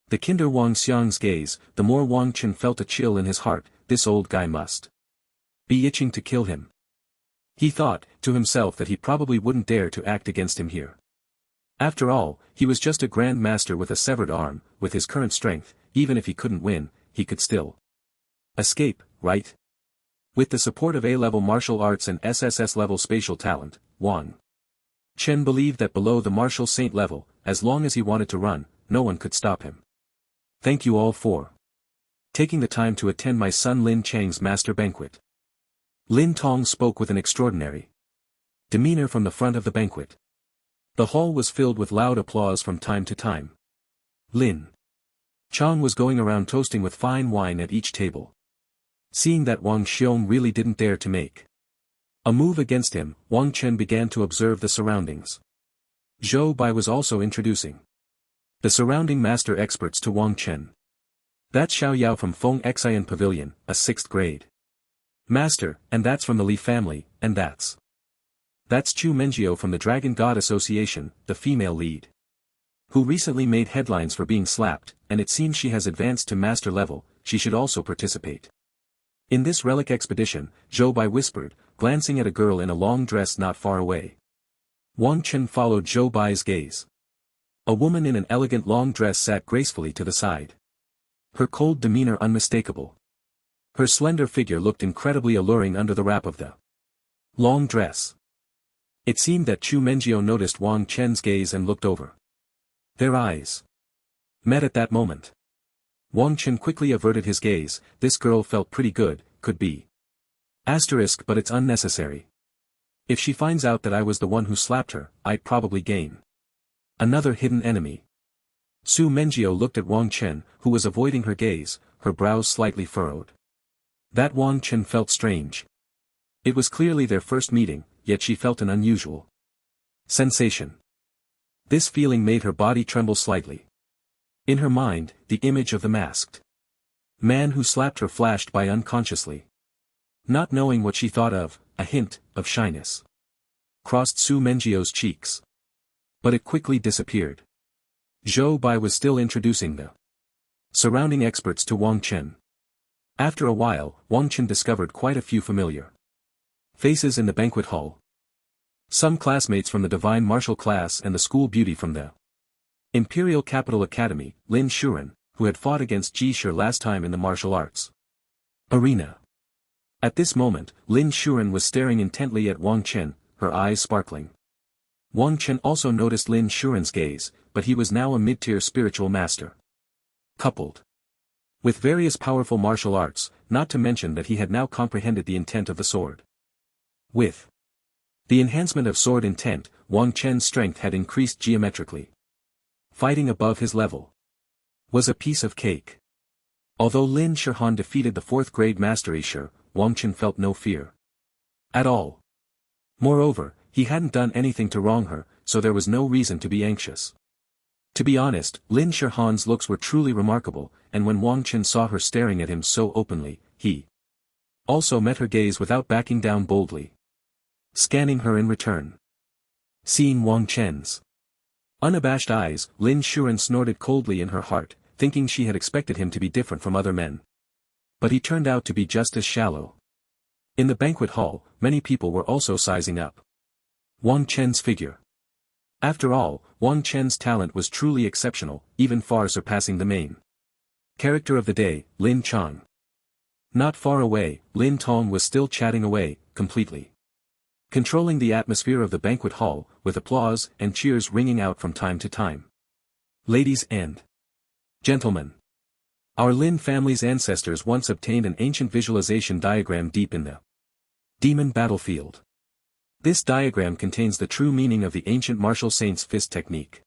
The kinder Wang Xiong's gaze, the more Wang Chen felt a chill in his heart. This old guy must be itching to kill him. He thought, to himself, that he probably wouldn't dare to act against him here. After all, he was just a grand master with a severed arm. With his current strength, even if he couldn't win, he could still escape, right? With the support of A-level martial arts and SSS-level spatial talent, Wang Chen believed that below the martial saint level, as long as he wanted to run, no one could stop him. Thank you all for taking the time to attend my son Lin Chang's master banquet. Lin Tong spoke with an extraordinary demeanor from the front of the banquet. The hall was filled with loud applause from time to time. Lin Chang was going around toasting with fine wine at each table. Seeing that Wang Xiong really didn't dare to make a move against him, Wang Chen began to observe the surroundings. Zhou Bai was also introducing the surrounding master experts to Wang Chen. That's Xiao Yao from Feng Xian Pavilion, a 6th grade master, and that's from the Li family, and that's Chu Menjiu from the Dragon God Association, the female lead, who recently made headlines for being slapped, and it seems she has advanced to master level. She should also participate in this relic expedition, Zhou Bai whispered, glancing at a girl in a long dress not far away. Wang Chen followed Zhou Bai's gaze. A woman in an elegant long dress sat gracefully to the side. Her cold demeanor unmistakable. Her slender figure looked incredibly alluring under the wrap of the long dress. It seemed that Chu Menjiu noticed Wang Chen's gaze and looked over. Their eyes met at that moment. Wang Chen quickly averted his gaze. This girl felt pretty good, could be. Asterisk, but it's unnecessary. If she finds out that I was the one who slapped her, I'd probably gain another hidden enemy. Su Menjiu looked at Wang Chen, who was avoiding her gaze, her brows slightly furrowed. That Wang Chen felt strange. It was clearly their first meeting, yet she felt an unusual sensation. This feeling made her body tremble slightly. In her mind, the image of the masked man who slapped her flashed by unconsciously. Not knowing what she thought of, a hint of shyness crossed Su Menjiu's cheeks. But it quickly disappeared. Zhou Bai was still introducing the surrounding experts to Wang Chen. After a while, Wang Chen discovered quite a few familiar faces in the banquet hall. Some classmates from the Divine Martial class and the school beauty from the Imperial Capital Academy, Lin Shuren, who had fought against Ji Shi last time in the martial arts arena. At this moment, Lin Shuren was staring intently at Wang Chen, her eyes sparkling. Wang Chen also noticed Lin Shuren's gaze, but he was now a mid-tier spiritual master. Coupled with various powerful martial arts, not to mention that he had now comprehended the intent of the sword. With the enhancement of sword intent, Wang Chen's strength had increased geometrically. Fighting above his level was a piece of cake. Although Lin Shihan defeated the 4th grade master Isher, Wang Chen felt no fear at all. Moreover, he hadn't done anything to wrong her, so there was no reason to be anxious. To be honest, Lin Shihan's looks were truly remarkable, and when Wang Chen saw her staring at him so openly, he also met her gaze without backing down boldly, scanning her in return. Seeing Wang Chen's unabashed eyes, Lin Shuren snorted coldly in her heart, thinking she had expected him to be different from other men. But he turned out to be just as shallow. In the banquet hall, many people were also sizing up Wang Chen's figure. After all, Wang Chen's talent was truly exceptional, even far surpassing the main character of the day, Lin Chang. Not far away, Lin Tong was still chatting away, completely controlling the atmosphere of the banquet hall, with applause and cheers ringing out from time to time. Ladies and gentlemen, our Lin family's ancestors once obtained an ancient visualization diagram deep in the demon battlefield. This diagram contains the true meaning of the ancient martial saint's fist technique.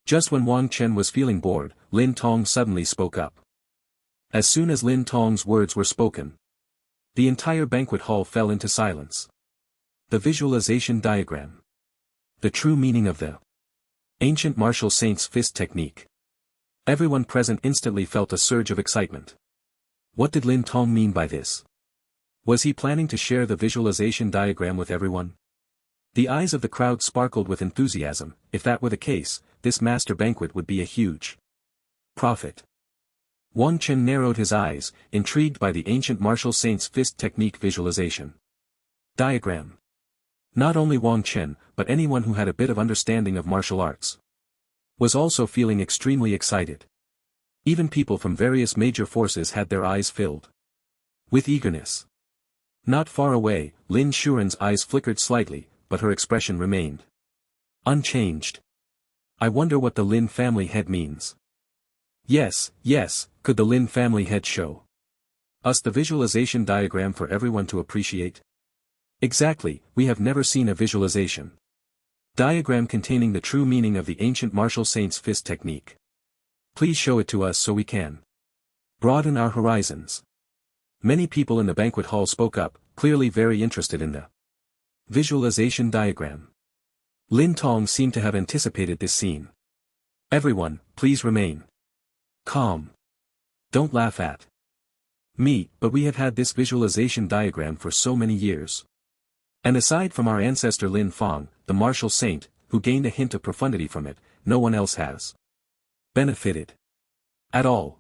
Just when Wang Chen was feeling bored, Lin Tong suddenly spoke up. As soon as Lin Tong's words were spoken, the entire banquet hall fell into silence. The visualization diagram. The true meaning of the ancient martial saint's fist technique. Everyone present instantly felt a surge of excitement. What did Lin Tong mean by this? Was he planning to share the visualization diagram with everyone? The eyes of the crowd sparkled with enthusiasm. If that were the case, this master banquet would be a huge profit. Wang Chen narrowed his eyes, intrigued by the ancient martial saint's fist technique visualization diagram. Not only Wang Chen, but anyone who had a bit of understanding of martial arts was also feeling extremely excited. Even people from various major forces had their eyes filled with eagerness. Not far away, Lin Shuren's eyes flickered slightly, but her expression remained unchanged. I wonder what the Lin family head means. Yes, could the Lin family head show us the visualization diagram for everyone to appreciate? Exactly, we have never seen a visualization diagram containing the true meaning of the ancient martial saint's fist technique. Please show it to us so we can broaden our horizons. Many people in the banquet hall spoke up, clearly very interested in the visualization diagram. Lin Tong seemed to have anticipated this scene. Everyone, please remain calm. Don't laugh at me, but we have had this visualization diagram for so many years. And aside from our ancestor Lin Fang, the martial saint, who gained a hint of profundity from it, no one else has benefited at all.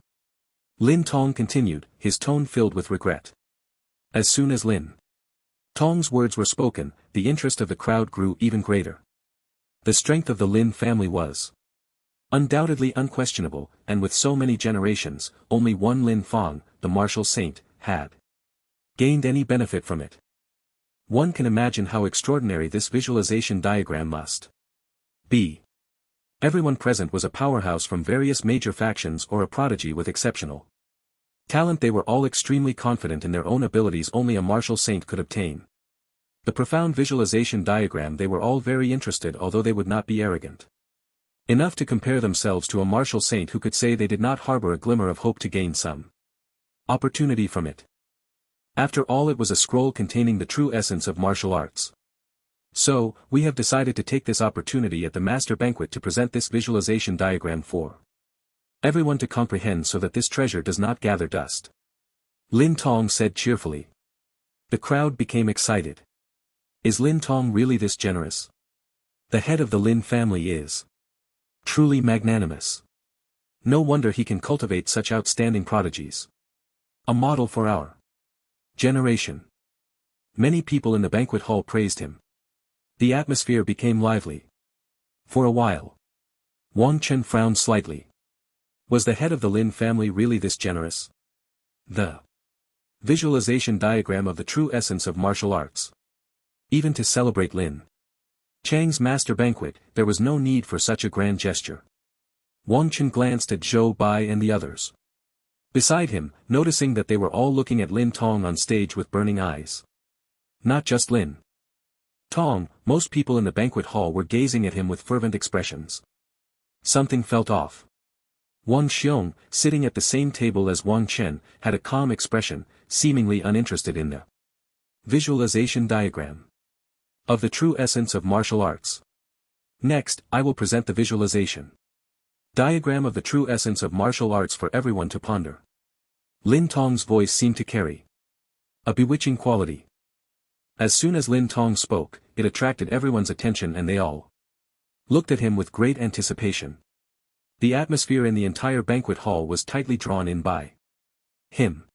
Lin Tong continued, his tone filled with regret. As soon as Lin Tong's words were spoken, the interest of the crowd grew even greater. The strength of the Lin family was undoubtedly unquestionable, and with so many generations, only one Lin Fang, the martial saint, had gained any benefit from it. One can imagine how extraordinary this visualization diagram must be. Everyone present was a powerhouse from various major factions or a prodigy with exceptional talent. They were all extremely confident in their own abilities only a martial saint could obtain. The profound visualization diagram, they were all very interested, although they would not be arrogant enough to compare themselves to a martial saint who could say they did not harbor a glimmer of hope to gain some opportunity from it. After all, it was a scroll containing the true essence of martial arts. So, we have decided to take this opportunity at the master banquet to present this visualization diagram for everyone to comprehend so that this treasure does not gather dust. Lin Tong said cheerfully. The crowd became excited. Is Lin Tong really this generous? The head of the Lin family is truly magnanimous. No wonder he can cultivate such outstanding prodigies. A model for our generation. Many people in the banquet hall praised him. The atmosphere became lively. For a while, Wang Chen frowned slightly. Was the head of the Lin family really this generous? The visualization diagram of the true essence of martial arts. Even to celebrate Lin Chang's master banquet, there was no need for such a grand gesture. Wang Chen glanced at Zhou Bai and the others beside him, noticing that they were all looking at Lin Tong on stage with burning eyes. Not just Lin Tong, most people in the banquet hall were gazing at him with fervent expressions. Something felt off. Wang Xiong, sitting at the same table as Wang Chen, had a calm expression, seemingly uninterested in the visualization diagram of the true essence of martial arts. Next, I will present the visualization diagram of the true essence of martial arts for everyone to ponder. Lin Tong's voice seemed to carry a bewitching quality. As soon as Lin Tong spoke, it attracted everyone's attention and they all looked at him with great anticipation. The atmosphere in the entire banquet hall was tightly drawn in by him.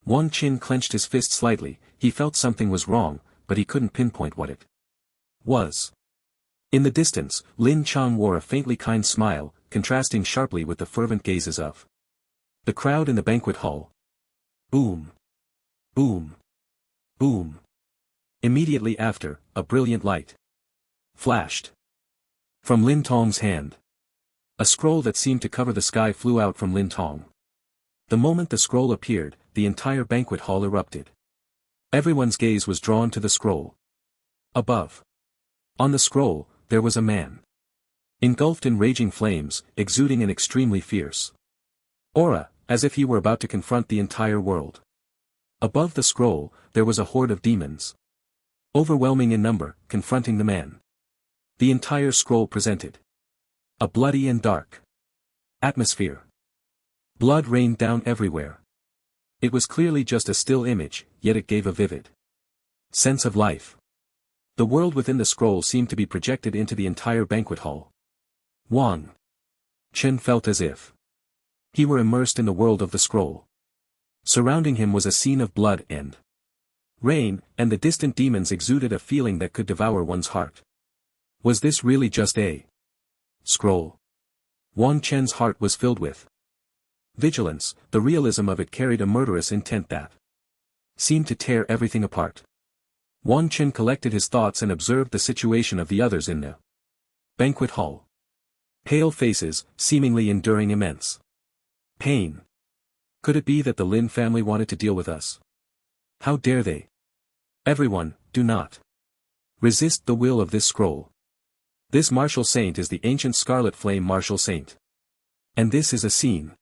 Wang Qin clenched his fist slightly, he felt something was wrong, but he couldn't pinpoint what it was. In the distance, Lin Chang wore a faintly kind smile, contrasting sharply with the fervent gazes of the crowd in the banquet hall. Boom! Boom! Boom! Immediately after, a brilliant light flashed from Lin Tong's hand. A scroll that seemed to cover the sky flew out from Lin Tong. The moment the scroll appeared, the entire banquet hall erupted. Everyone's gaze was drawn to the scroll. Above, on the scroll, there was a man, engulfed in raging flames, exuding an extremely fierce aura, as if he were about to confront the entire world. Above the scroll, there was a horde of demons, overwhelming in number, confronting the man. The entire scroll presented a bloody and dark atmosphere. Blood rained down everywhere. It was clearly just a still image, yet it gave a vivid sense of life. The world within the scroll seemed to be projected into the entire banquet hall. Wang Chen felt as if he were immersed in the world of the scroll. Surrounding him was a scene of blood and Rain, and the distant demons exuded a feeling that could devour one's heart. Was this really just a scroll? Wang Chen's heart was filled with vigilance. The realism of it carried a murderous intent that seemed to tear everything apart. Wang Chen collected his thoughts and observed the situation of the others in the banquet hall. Pale faces, seemingly enduring immense pain. Could it be that the Lin family wanted to deal with us? How dare they? Everyone, do not resist the will of this scroll. This martial saint is the ancient Scarlet Flame martial saint. And this is a scene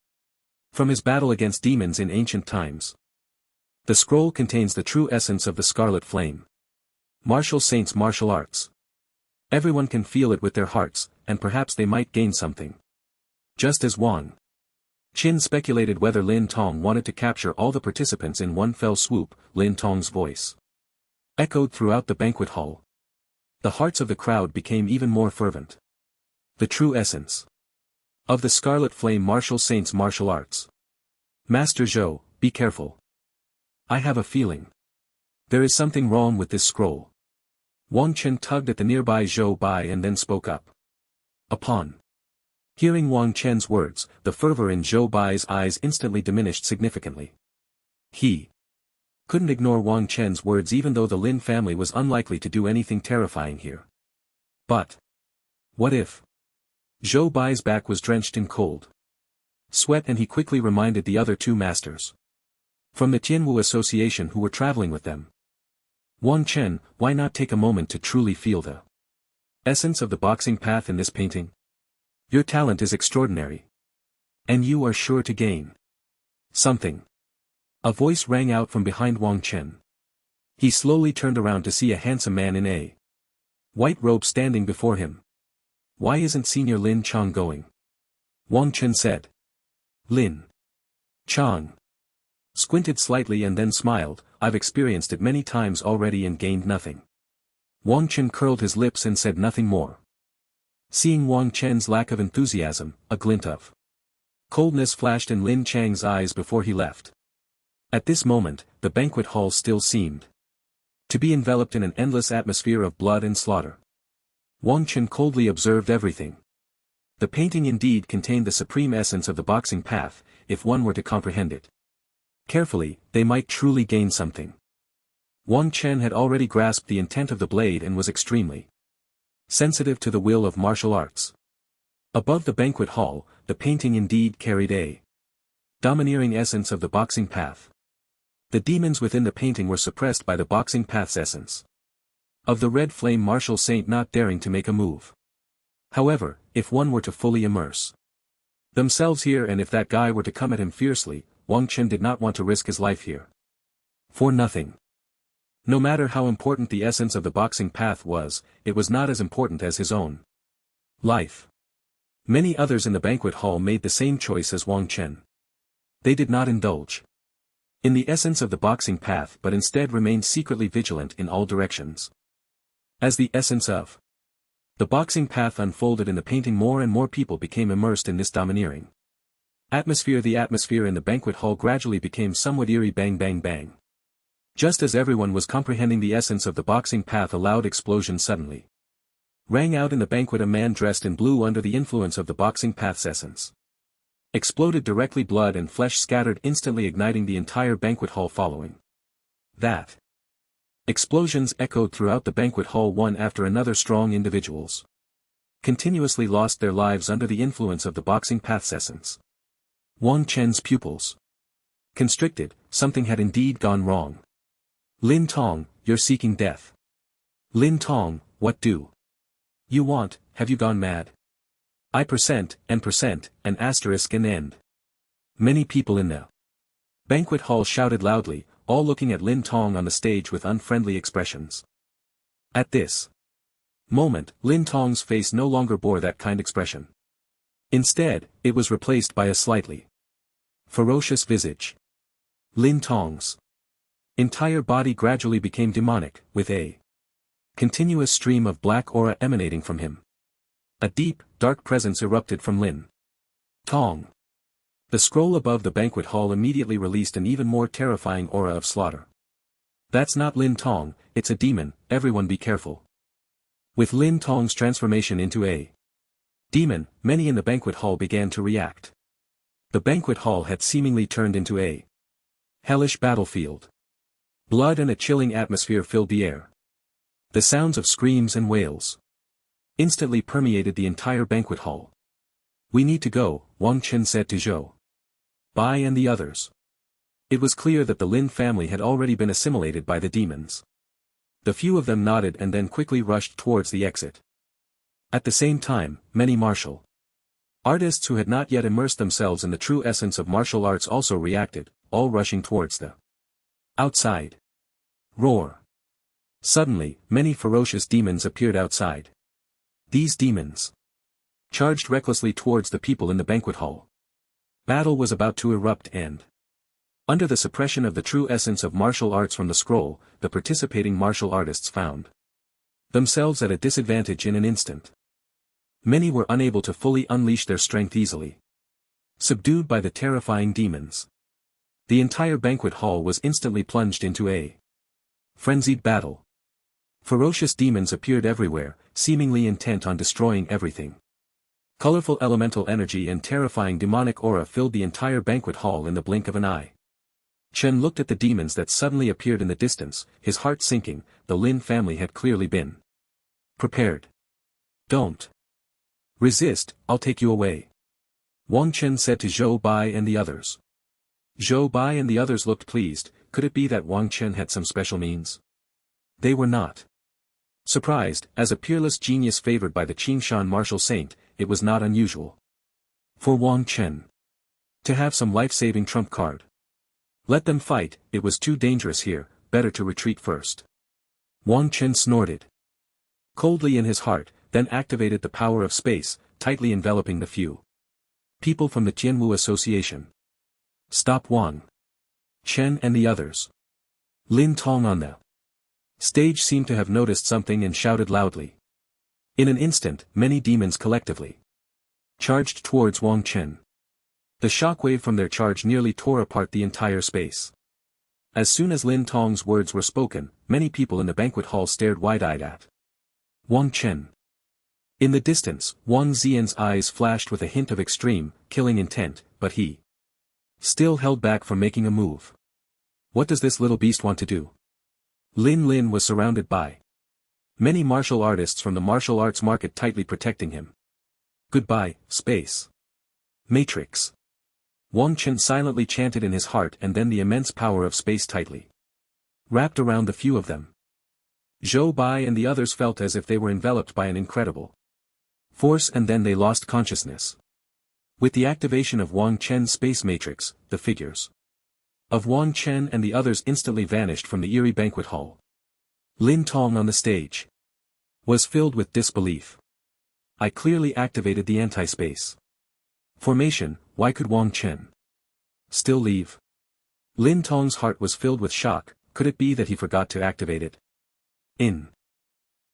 from his battle against demons in ancient times. The scroll contains the true essence of the Scarlet Flame martial saint's martial arts. Everyone can feel it with their hearts, and perhaps they might gain something. Just as Wang Qin speculated whether Lin Tong wanted to capture all the participants in one fell swoop, Lin Tong's voice echoed throughout the banquet hall. The hearts of the crowd became even more fervent. The true essence of the Scarlet Flame martial saint's martial arts. Master Zhou, be careful. I have a feeling there is something wrong with this scroll. Wang Chen tugged at the nearby Zhou Bai and then spoke up. Upon hearing Wang Chen's words, the fervor in Zhou Bai's eyes instantly diminished significantly. He couldn't ignore Wang Chen's words even though the Lin family was unlikely to do anything terrifying here. But what if Zhou Bai's back was drenched in cold sweat, and he quickly reminded the other two masters from the Tianwu Association who were traveling with them. Wang Chen, why not take a moment to truly feel the essence of the boxing path in this painting? Your talent is extraordinary. And you are sure to gain something. A voice rang out from behind Wang Chen. He slowly turned around to see a handsome man in a white robe standing before him. Why isn't Senior Lin Chang going? Wang Chen said. Lin Chang squinted slightly and then smiled. I've experienced it many times already and gained nothing. Wang Chen curled his lips and said nothing more. Seeing Wang Chen's lack of enthusiasm, a glint of coldness flashed in Lin Chang's eyes before he left. At this moment, the banquet hall still seemed to be enveloped in an endless atmosphere of blood and slaughter. Wang Chen coldly observed everything. The painting indeed contained the supreme essence of the boxing path, if one were to comprehend it carefully, they might truly gain something. Wang Chen had already grasped the intent of the blade and was extremely sensitive to the will of martial arts. Above the banquet hall, the painting indeed carried a domineering essence of the boxing path. The demons within the painting were suppressed by the boxing path's essence of the red flame martial saint not daring to make a move. However, if one were to fully immerse themselves here, and if that guy were to come at him fiercely, Wang Chen did not want to risk his life here for nothing. No matter how important the essence of the boxing path was, it was not as important as his own life. Many others in the banquet hall made the same choice as Wang Chen. They did not indulge in the essence of the boxing path but instead remained secretly vigilant in all directions. As the essence of the boxing path unfolded in the painting, more and more people became immersed in this domineering atmosphere. The atmosphere in the banquet hall gradually became somewhat eerie. Bang bang bang. Just as everyone was comprehending the essence of the boxing path, a loud explosion suddenly rang out in the banquet. A man dressed in blue under the influence of the boxing path's essence exploded directly. Blood and flesh scattered instantly, igniting the entire banquet hall. Following that, explosions echoed throughout the banquet hall. One after another, strong individuals continuously lost their lives under the influence of the boxing path's essence. Wang Chen's pupils constricted. Something had indeed gone wrong. Lin Tong, you're seeking death. Lin Tong, what do you want? Have you gone mad? I% an asterisk and end. Many people in the banquet hall shouted loudly, all looking at Lin Tong on the stage with unfriendly expressions. At this moment, Lin Tong's face no longer bore that kind expression. Instead, it was replaced by a slightly ferocious visage. Lin Tong's entire body gradually became demonic, with a continuous stream of black aura emanating from him. A deep, dark presence erupted from Lin Tong. The scroll above the banquet hall immediately released an even more terrifying aura of slaughter. That's not Lin Tong, it's a demon, everyone be careful. With Lin Tong's transformation into a demon, many in the banquet hall began to react. The banquet hall had seemingly turned into a hellish battlefield. Blood and a chilling atmosphere filled the air. The sounds of screams and wails instantly permeated the entire banquet hall. We need to go, Wang Chen said to Zhou Bai and the others. It was clear that the Lin family had already been assimilated by the demons. The few of them nodded and then quickly rushed towards the exit. At the same time, many martial artists who had not yet immersed themselves in the true essence of martial arts also reacted, all rushing towards the outside. Roar. Suddenly, many ferocious demons appeared outside. These demons charged recklessly towards the people in the banquet hall. Battle was about to erupt and, under the suppression of the true essence of martial arts from the scroll, the participating martial artists found themselves at a disadvantage in an instant. Many were unable to fully unleash their strength easily, subdued by the terrifying demons. The entire banquet hall was instantly plunged into a frenzied battle. Ferocious demons appeared everywhere, seemingly intent on destroying everything. Colorful elemental energy and terrifying demonic aura filled the entire banquet hall in the blink of an eye. Chen looked at the demons that suddenly appeared in the distance, his heart sinking. The Lin family had clearly been prepared. Don't resist, I'll take you away, Wang Chen said to Zhou Bai and the others. Zhou Bai and the others looked pleased. Could it be that Wang Chen had some special means? They were not surprised. As a peerless genius favored by the Qingshan martial saint, it was not unusual for Wang Chen to have some life-saving trump card. Let them fight, it was too dangerous here, better to retreat first. Wang Chen snorted coldly in his heart, then activated the power of space, tightly enveloping the few people from the Tianwu Association. Stop Wang Chen and the others. Lin Tong on the stage seemed to have noticed something and shouted loudly. In an instant, many demons collectively charged towards Wang Chen. The shockwave from their charge nearly tore apart the entire space. As soon as Lin Tong's words were spoken, many people in the banquet hall stared wide-eyed at Wang Chen. In the distance, Wang Xian's eyes flashed with a hint of extreme, killing intent, but he still held back from making a move. What does this little beast want to do? Lin was surrounded by many martial artists from the martial arts market tightly protecting him. Goodbye, space matrix. Wang Chen silently chanted in his heart, and then the immense power of space tightly wrapped around the few of them. Zhou Bai and the others felt as if they were enveloped by an incredible force, and then they lost consciousness. With the activation of Wang Chen's space matrix, the figures of Wang Chen and the others instantly vanished from the eerie banquet hall. Lin Tong on the stage was filled with disbelief. I clearly activated the anti-space formation, why could Wang Chen still leave? Lin Tong's heart was filled with shock. Could it be that he forgot to activate it? In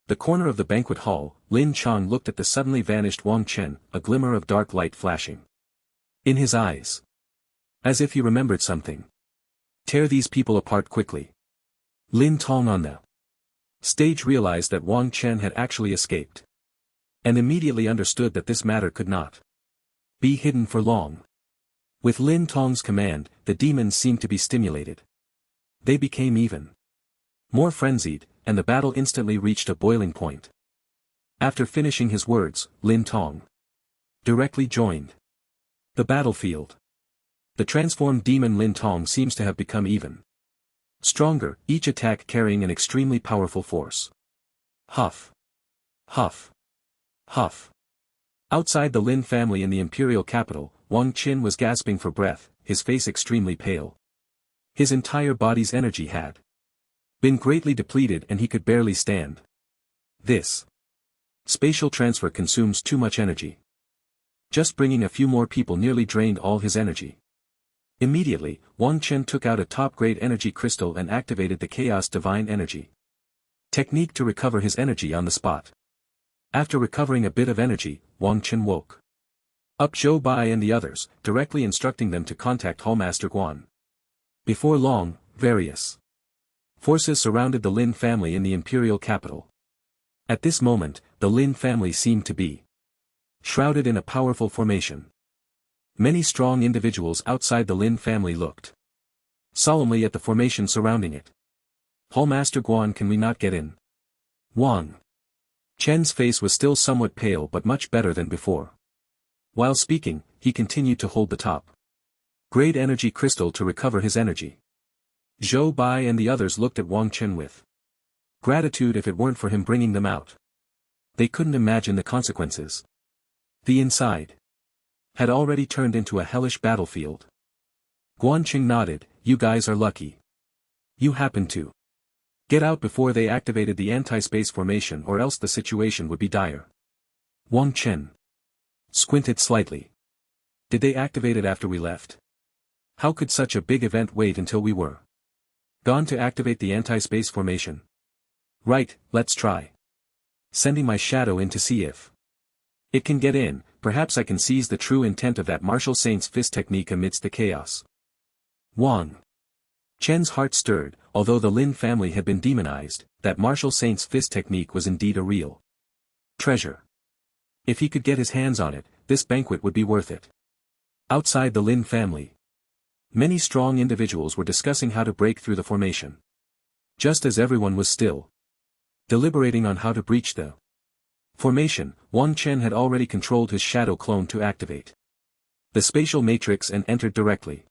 the corner of the banquet hall, Lin Chang looked at the suddenly vanished Wang Chen, a glimmer of dark light flashing in his eyes, as if he remembered something. Tear these people apart quickly. Lin Tong on the stage realized that Wang Chen had actually escaped, and immediately understood that this matter could not be hidden for long. With Lin Tong's command, the demons seemed to be stimulated. They became even more frenzied, and the battle instantly reached a boiling point. After finishing his words, Lin Tong directly joined the battlefield. The transformed demon Lin Tong seems to have become even stronger, each attack carrying an extremely powerful force. Huff. Huff. Huff. Outside the Lin family in the imperial capital, Wang Qin was gasping for breath, his face extremely pale. His entire body's energy had been greatly depleted and he could barely stand. This spatial transfer consumes too much energy. Just bringing a few more people nearly drained all his energy. Immediately, Wang Chen took out a top-grade energy crystal and activated the Chaos Divine Energy technique to recover his energy on the spot. After recovering a bit of energy, Wang Chen woke up Zhou Bai and the others, directly instructing them to contact Hallmaster Guan. Before long, various Forces surrounded the Lin family in the imperial capital. At this moment, the Lin family seemed to be shrouded in a powerful formation. Many strong individuals outside the Lin family looked solemnly at the formation surrounding it. Hallmaster Guan, can we not get in? Wang Chen's face was still somewhat pale but much better than before. While speaking, he continued to hold the top grade energy crystal to recover his energy. Zhou Bai and the others looked at Wang Chen with gratitude. If it weren't for him bringing them out, they couldn't imagine the consequences. The inside had already turned into a hellish battlefield. Guanqing nodded. You guys are lucky. You happened to get out before they activated the anti-space formation, or else the situation would be dire. Wang Chen squinted slightly. Did they activate it after we left? How could such a big event wait until we were gone to activate the anti-space formation? Right, let's try sending my shadow in to see if it can get in. Perhaps I can seize the true intent of that martial saint's fist technique amidst the chaos. Wang Chen's heart stirred. Although the Lin family had been demonized, that martial saint's fist technique was indeed a real treasure. If he could get his hands on it, this banquet would be worth it. Outside the Lin family, many strong individuals were discussing how to break through the formation. Just as everyone was still deliberating on how to breach the formation, Wang Chen had already controlled his shadow clone to activate the spatial matrix and entered directly.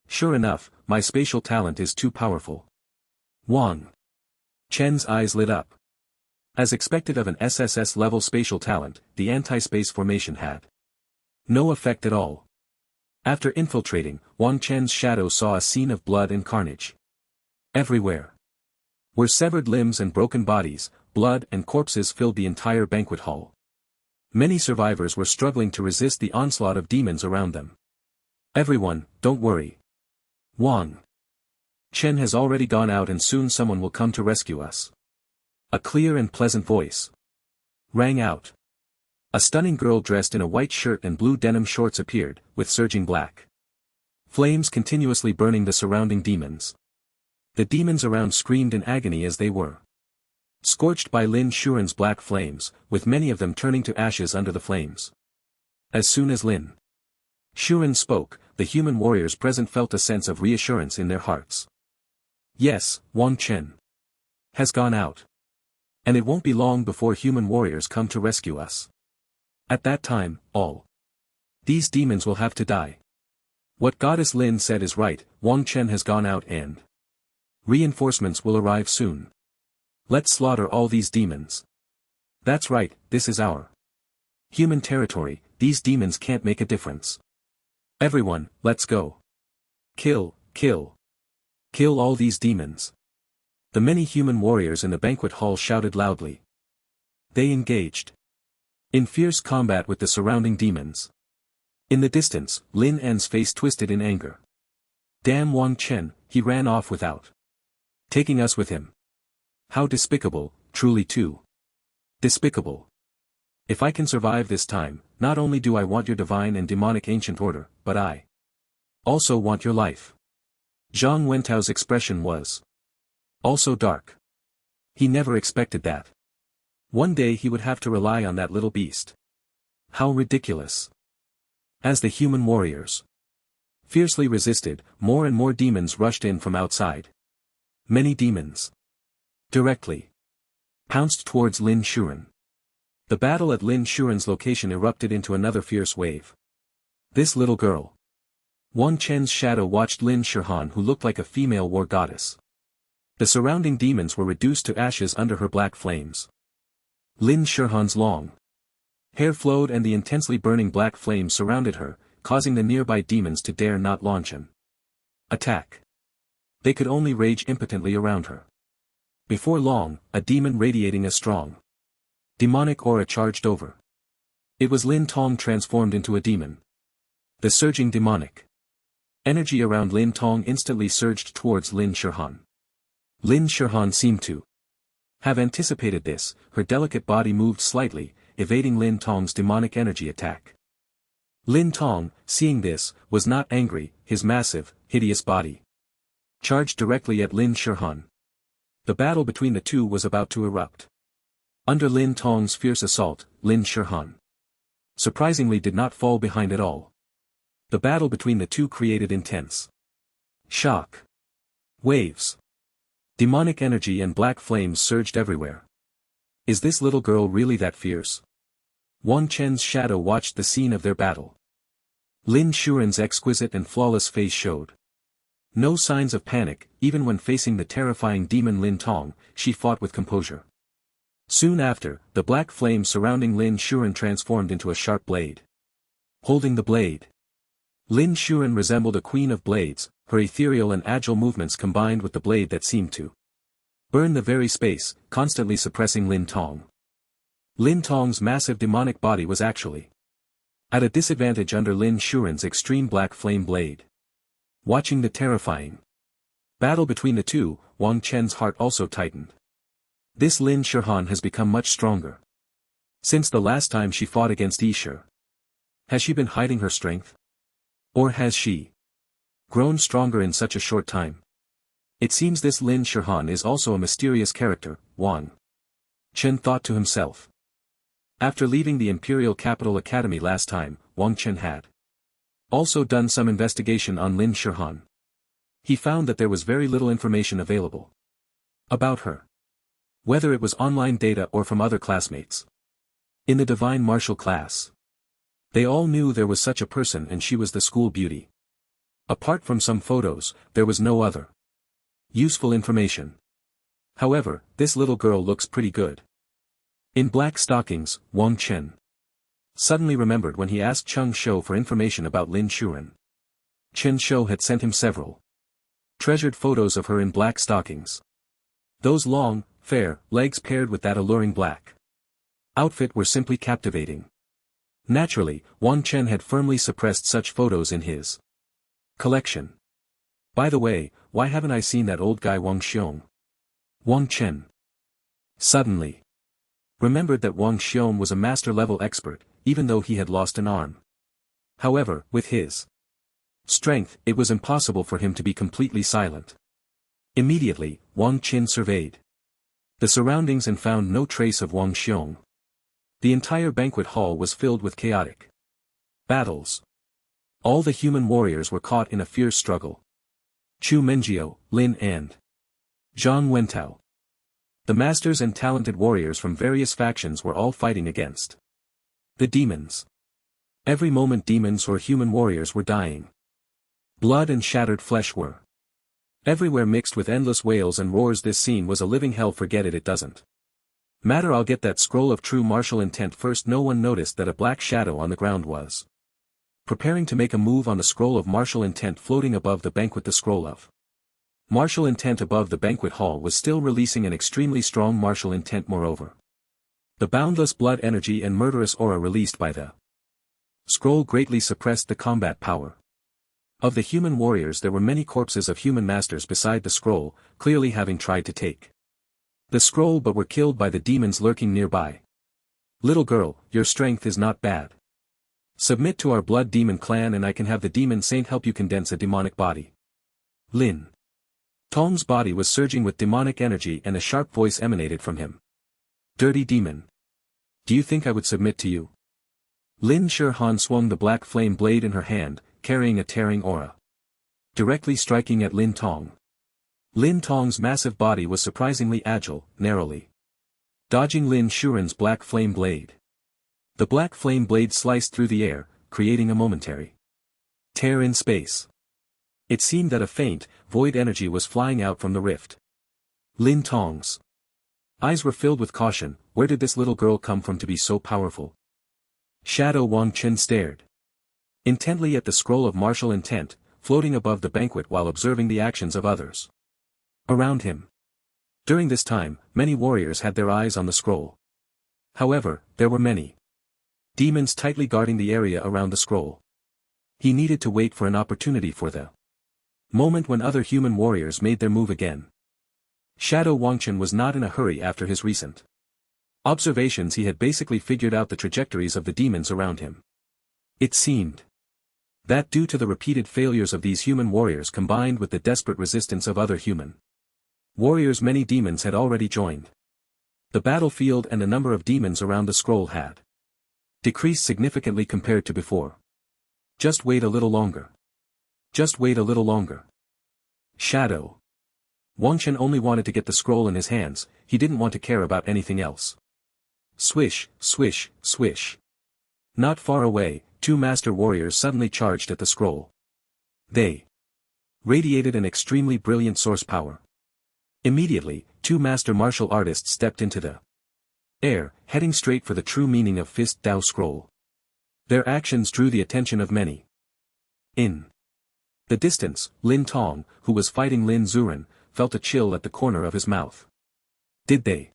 Sure enough, my spatial talent is too powerful. Wang Chen's eyes lit up. As expected of an SSS-level spatial talent, the anti-space formation had no effect at all. After infiltrating, Wang Chen's shadow saw a scene of blood and carnage. Everywhere were severed limbs and broken bodies. Blood and corpses filled the entire banquet hall. Many survivors were struggling to resist the onslaught of demons around them. Everyone, don't worry. Wang Chen has already gone out and soon someone will come to rescue us. A clear and pleasant voice rang out. A stunning girl dressed in a white shirt and blue denim shorts appeared, with surging black flames continuously burning the surrounding demons. The demons around screamed in agony as they were scorched by Lin Shuren's black flames, with many of them turning to ashes under the flames. As soon as Lin Shuren spoke, the human warriors present felt a sense of reassurance in their hearts. Yes, Wang Chen has gone out. And it won't be long before human warriors come to rescue us. At that time, all these demons will have to die. What Goddess Lin said is right. Wang Chen has gone out and reinforcements will arrive soon. Let's slaughter all these demons. That's right, this is our human territory. These demons can't make a difference. Everyone, let's go. Kill, kill. Kill all these demons. The many human warriors in the banquet hall shouted loudly. They engaged in fierce combat with the surrounding demons. In the distance, Lin En's face twisted in anger. Damn Wang Chen, he ran off without taking us with him. How despicable, truly too despicable. If I can survive this time, not only do I want your divine and demonic ancient order, but I also want your life. Zhang Wentao's expression was also dark. He never expected that one day he would have to rely on that little beast. How ridiculous. As the human warriors fiercely resisted, more and more demons rushed in from outside. Many demons directly pounced towards Lin Shuren. The battle at Lin Shuren's location erupted into another fierce wave. This little girl. Wang Chen's shadow watched Lin Shuren, who looked like a female war goddess. The surrounding demons were reduced to ashes under her black flames. Lin Shuren's long hair flowed and the intensely burning black flames surrounded her, causing the nearby demons to dare not launch an attack. They could only rage impotently around her. Before long, a demon radiating a strong demonic aura charged over. It was Lin Tong transformed into a demon. The surging demonic energy around Lin Tong instantly surged towards Lin Shuren. Lin Shuren seemed to have anticipated this. Her delicate body moved slightly, evading Lin Tong's demonic energy attack. Lin Tong, seeing this, was not angry. His massive, hideous body charged directly at Lin Shuren. The battle between the two was about to erupt. Under Lin Tong's fierce assault, Lin Shihan surprisingly did not fall behind at all. The battle between the two created intense shock waves. Demonic energy and black flames surged everywhere. Is this little girl really that fierce? Wang Chen's shadow watched the scene of their battle. Lin Shuren's exquisite and flawless face showed no signs of panic. Even when facing the terrifying demon Lin Tong, she fought with composure. Soon after, the black flame surrounding Lin Shuren transformed into a sharp blade. Holding the blade, Lin Shuren resembled a queen of blades. Her ethereal and agile movements combined with the blade that seemed to burn the very space, constantly suppressing Lin Tong. Lin Tong's massive demonic body was actually at a disadvantage under Lin Shuren's extreme black flame blade. Watching the terrifying battle between the two, Wang Chen's heart also tightened. This Lin Shihan has become much stronger since the last time she fought against Isher. Has she been hiding her strength? Or has she grown stronger in such a short time? It seems this Lin Shihan is also a mysterious character, Wang Chen thought to himself. After leaving the Imperial Capital Academy last time, Wang Chen had also done some investigation on Lin Shihan. He found that there was very little information available about her, whether it was online data or from other classmates in the divine martial class. They all knew there was such a person and she was the school beauty. Apart from some photos, there was no other useful information. However, this little girl looks pretty good. In black stockings, Wang Chen suddenly remembered when he asked Cheng Shou for information about Lin Shuren. Chen Shou had sent him several treasured photos of her in black stockings. Those long, fair legs paired with that alluring black outfit were simply captivating. Naturally, Wang Chen had firmly suppressed such photos in his collection. By the way, why haven't I seen that old guy Wang Xiong? Wang Chen suddenly remembered that Wang Xiong was a master-level expert, even though he had lost an arm. However, with his strength, it was impossible for him to be completely silent. Immediately, Wang Chen surveyed the surroundings and found no trace of Wang Xiong. The entire banquet hall was filled with chaotic battles. All the human warriors were caught in a fierce struggle. Chu Menjiu, Lin and Zhang Wentao, the masters and talented warriors from various factions, were all fighting against the demons. Every moment demons or human warriors were dying. Blood and shattered flesh were everywhere mixed with endless wails and roars. This scene was a living hell. Forget it, it doesn't matter. I'll get that scroll of true martial intent first. No one noticed that a black shadow on the ground was preparing to make a move on the scroll of martial intent floating above the banquet. The scroll of martial intent above the banquet hall was still releasing an extremely strong martial intent. Moreover, the boundless blood energy and murderous aura released by the scroll greatly suppressed the combat power of the human warriors. There were many corpses of human masters beside the scroll, clearly having tried to take the scroll but were killed by the demons lurking nearby. Little girl, your strength is not bad. Submit to our blood demon clan and I can have the demon saint help you condense a demonic body. Lin Tong's body was surging with demonic energy and a sharp voice emanated from him. Dirty demon. Do you think I would submit to you? Lin Shihan swung the black flame blade in her hand, carrying a tearing aura, directly striking at Lin Tong. Lin Tong's massive body was surprisingly agile, narrowly dodging Lin Shuren's black flame blade. The black flame blade sliced through the air, creating a momentary tear in space. It seemed that a faint, void energy was flying out from the rift. Lin Tong's eyes were filled with caution. Where did this little girl come from to be so powerful? Shadow Wang Chen stared intently at the scroll of martial intent, floating above the banquet while observing the actions of others around him. During this time, many warriors had their eyes on the scroll. However, there were many demons tightly guarding the area around the scroll. He needed to wait for an opportunity for the moment when other human warriors made their move again. Shadow Wang Chen was not in a hurry. After his recent observations, he had basically figured out the trajectories of the demons around him. It seemed that due to the repeated failures of these human warriors combined with the desperate resistance of other human Warriors, many demons had already joined. The battlefield and the number of demons around the scroll had decreased significantly compared to before. Just wait a little longer. Just wait a little longer. Shadow. Wang Chen only wanted to get the scroll in his hands, he didn't want to care about anything else. Swish, swish, swish. Not far away, two master warriors suddenly charged at the scroll. They radiated an extremely brilliant source power. Immediately, two master martial artists stepped into the air, heading straight for the true meaning of Fist Dao Scroll. Their actions drew the attention of many. In the distance, Lin Tong, who was fighting Lin Zuren, felt a chill at the corner of his mouth. Did they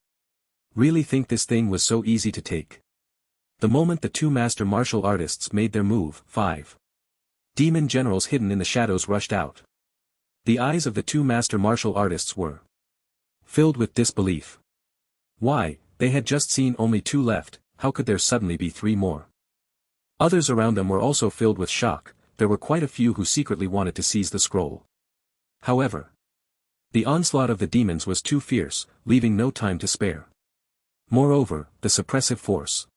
really think this thing was so easy to take? The moment the two master martial artists made their move, 5 demon generals hidden in the shadows rushed out. The eyes of the two master martial artists were filled with disbelief. Why, they had just seen only 2 left, how could there suddenly be 3 more? Others around them were also filled with shock, there were quite a few who secretly wanted to seize the scroll. However, the onslaught of the demons was too fierce, leaving no time to spare. Moreover, the suppressive force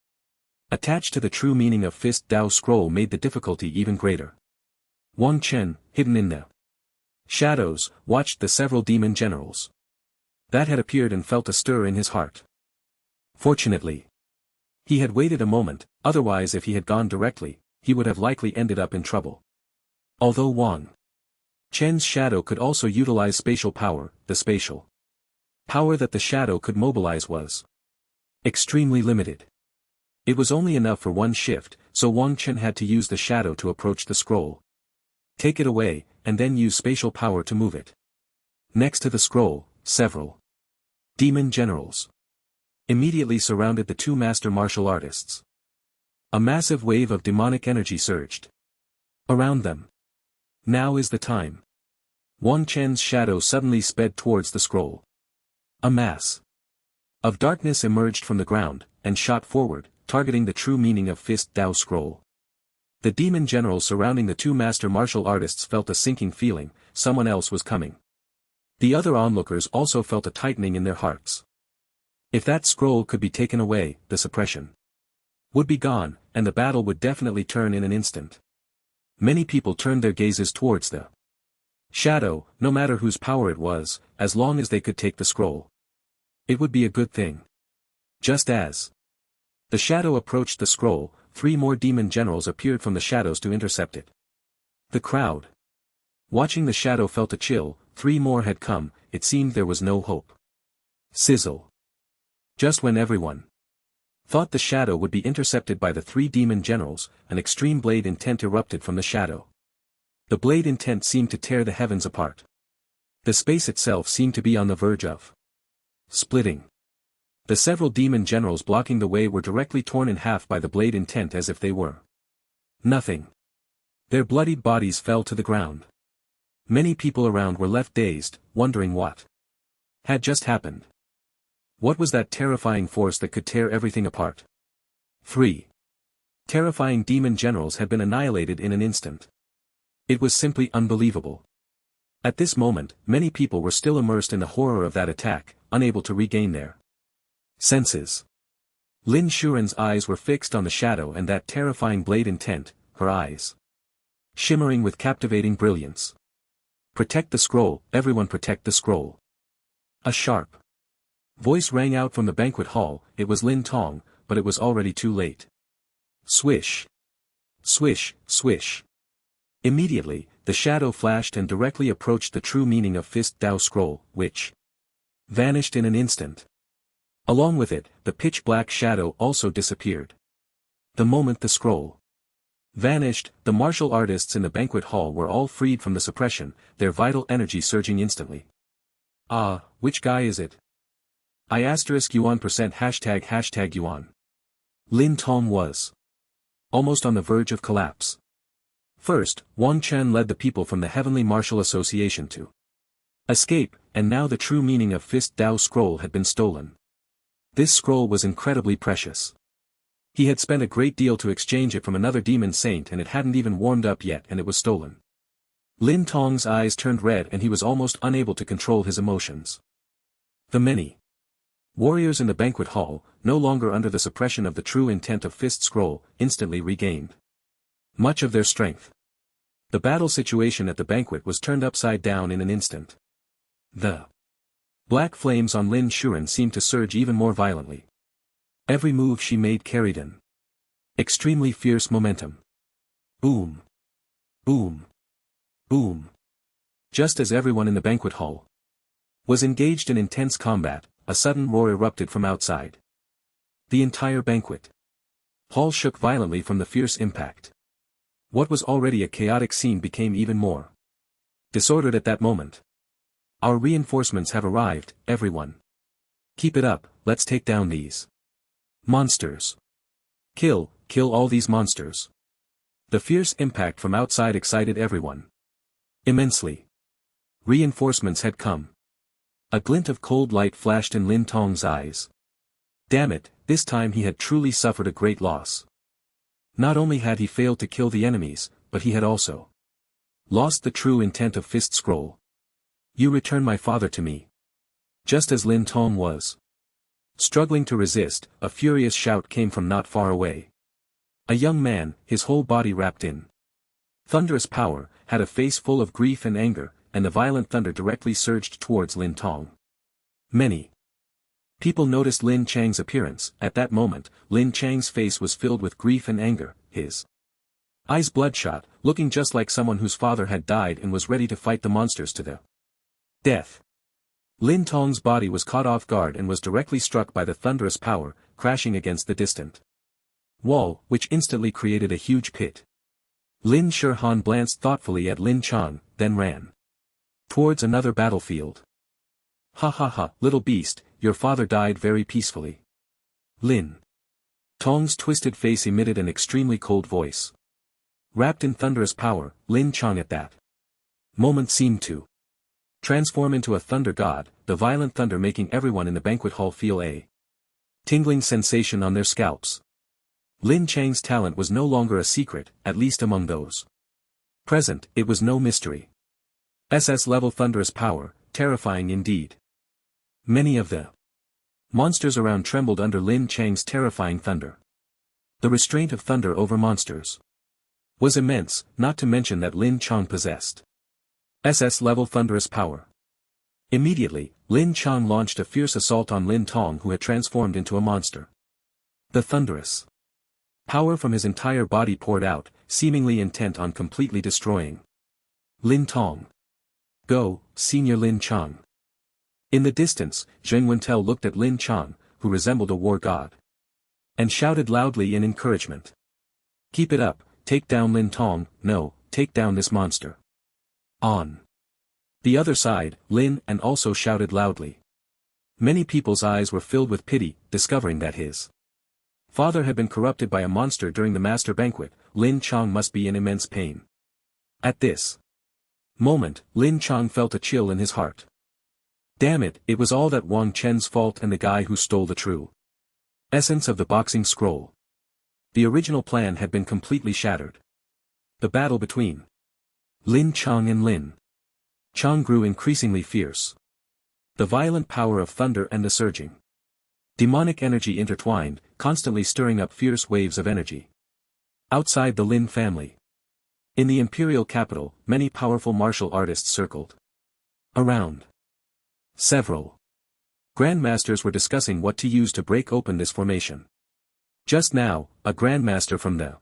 attached to the true meaning of Fist Dao Scroll made the difficulty even greater. Wang Chen, hidden in the shadows, watched the several demon generals that had appeared and felt a stir in his heart. Fortunately, he had waited a moment, otherwise if he had gone directly, he would have likely ended up in trouble. Although Wang Chen's shadow could also utilize spatial power, the spatial power that the shadow could mobilize was extremely limited. It was only enough for one shift, so Wang Chen had to use the shadow to approach the scroll. Take it away, and then use spatial power to move it. Next to the scroll, several demon generals immediately surrounded the two master martial artists. A massive wave of demonic energy surged around them. Now is the time. Wang Chen's shadow suddenly sped towards the scroll. A mass of darkness emerged from the ground, and shot forward, targeting the true meaning of Fist Dao Scroll. The demon generals surrounding the two master martial artists felt a sinking feeling, someone else was coming. The other onlookers also felt a tightening in their hearts. If that scroll could be taken away, the suppression would be gone, and the battle would definitely turn in an instant. Many people turned their gazes towards the shadow, no matter whose power it was, as long as they could take the scroll. It would be a good thing. Just as the shadow approached the scroll, 3 more demon generals appeared from the shadows to intercept it. The crowd watching the shadow felt a chill, 3 more had come, it seemed there was no hope. Sizzle. Just when everyone thought the shadow would be intercepted by the 3 demon generals, an extreme blade intent erupted from the shadow. The blade intent seemed to tear the heavens apart. The space itself seemed to be on the verge of splitting. The several demon generals blocking the way were directly torn in half by the blade intent as if they were nothing. Their bloodied bodies fell to the ground. Many people around were left dazed, wondering what had just happened. What was that terrifying force that could tear everything apart? 3 terrifying demon generals had been annihilated in an instant. It was simply unbelievable. At this moment, many people were still immersed in the horror of that attack, unable to regain their senses. Lin Shuren's eyes were fixed on the shadow and that terrifying blade intent, her eyes shimmering with captivating brilliance. Protect the scroll, everyone protect the scroll. A sharp voice rang out from the banquet hall, it was Lin Tong, but it was already too late. Swish. Swish, swish. Immediately, the shadow flashed and directly approached the true meaning of Fist Dao Scroll, which vanished in an instant. Along with it, the pitch-black shadow also disappeared. The moment the scroll vanished, the martial artists in the banquet hall were all freed from the suppression, their vital energy surging instantly. Ah, which guy is it? *yuan %# #yuan. Lin Tong was almost on the verge of collapse. First, Wang Chen led the people from the Heavenly Martial Association to escape, and now the true meaning of Fist Dao Scroll had been stolen. This scroll was incredibly precious. He had spent a great deal to exchange it from another demon saint and it hadn't even warmed up yet and it was stolen. Lin Tong's eyes turned red and he was almost unable to control his emotions. The many warriors in the banquet hall, no longer under the suppression of the true intent of Fist Scroll, instantly regained much of their strength. The battle situation at the banquet was turned upside down in an instant. The black flames on Lin Shuren seemed to surge even more violently. Every move she made carried an extremely fierce momentum. Boom. Boom. Boom. Just as everyone in the banquet hall was engaged in intense combat, a sudden roar erupted from outside. The entire banquet hall shook violently from the fierce impact. What was already a chaotic scene became even more disordered at that moment. Our reinforcements have arrived, everyone. Keep it up, let's take down these monsters. Kill all these monsters. The fierce impact from outside excited everyone immensely. Reinforcements had come. A glint of cold light flashed in Lin Tong's eyes. Damn it, this time he had truly suffered a great loss. Not only had he failed to kill the enemies, but he had also lost the true intent of Fist Scroll. You return my father to me. Just as Lin Tong was struggling to resist, a furious shout came from not far away. A young man, his whole body wrapped in thunderous power, had a face full of grief and anger, and the violent thunder directly surged towards Lin Tong. Many people noticed Lin Chang's appearance. At that moment, Lin Chang's face was filled with grief and anger, his eyes bloodshot, looking just like someone whose father had died and was ready to fight the monsters to the death. Lin Tong's body was caught off guard and was directly struck by the thunderous power, crashing against the distant wall, which instantly created a huge pit. Lin Shuhan glanced thoughtfully at Lin Chang, then ran towards another battlefield. Ha ha ha, little beast, your father died very peacefully. Lin Tong's twisted face emitted an extremely cold voice. Wrapped in thunderous power, Lin Chang at that moment seemed to transform into a thunder god, the violent thunder making everyone in the banquet hall feel a tingling sensation on their scalps. Lin Chang's talent was no longer a secret, at least among those present. It was no mystery. SS-level thunderous power, terrifying indeed. Many of the monsters around trembled under Lin Chang's terrifying thunder. The restraint of thunder over monsters was immense, not to mention that Lin Chang possessed SS-level thunderous power. Immediately, Lin Chang launched a fierce assault on Lin Tong, who had transformed into a monster. The thunderous power from his entire body poured out, seemingly intent on completely destroying Lin Tong. Go, Senior Lin Chang. In the distance, Zheng Wentel looked at Lin Chang, who resembled a war god, and shouted loudly in encouragement. Keep it up, take down Lin Tong, no, take down this monster. On the other side, Lin and also shouted loudly. Many people's eyes were filled with pity, discovering that his father had been corrupted by a monster during the master banquet. Lin Chang must be in immense pain. At this moment, Lin Chang felt a chill in his heart. Damn it, it was all that Wang Chen's fault and the guy who stole the true essence of the boxing scroll. The original plan had been completely shattered. The battle between Lin Chang and Lin Chang grew increasingly fierce. The violent power of thunder and the surging demonic energy intertwined, constantly stirring up fierce waves of energy. Outside the Lin family, in the imperial capital, many powerful martial artists circled around. Several grandmasters were discussing what to use to break open this formation. Just now, a grandmaster from the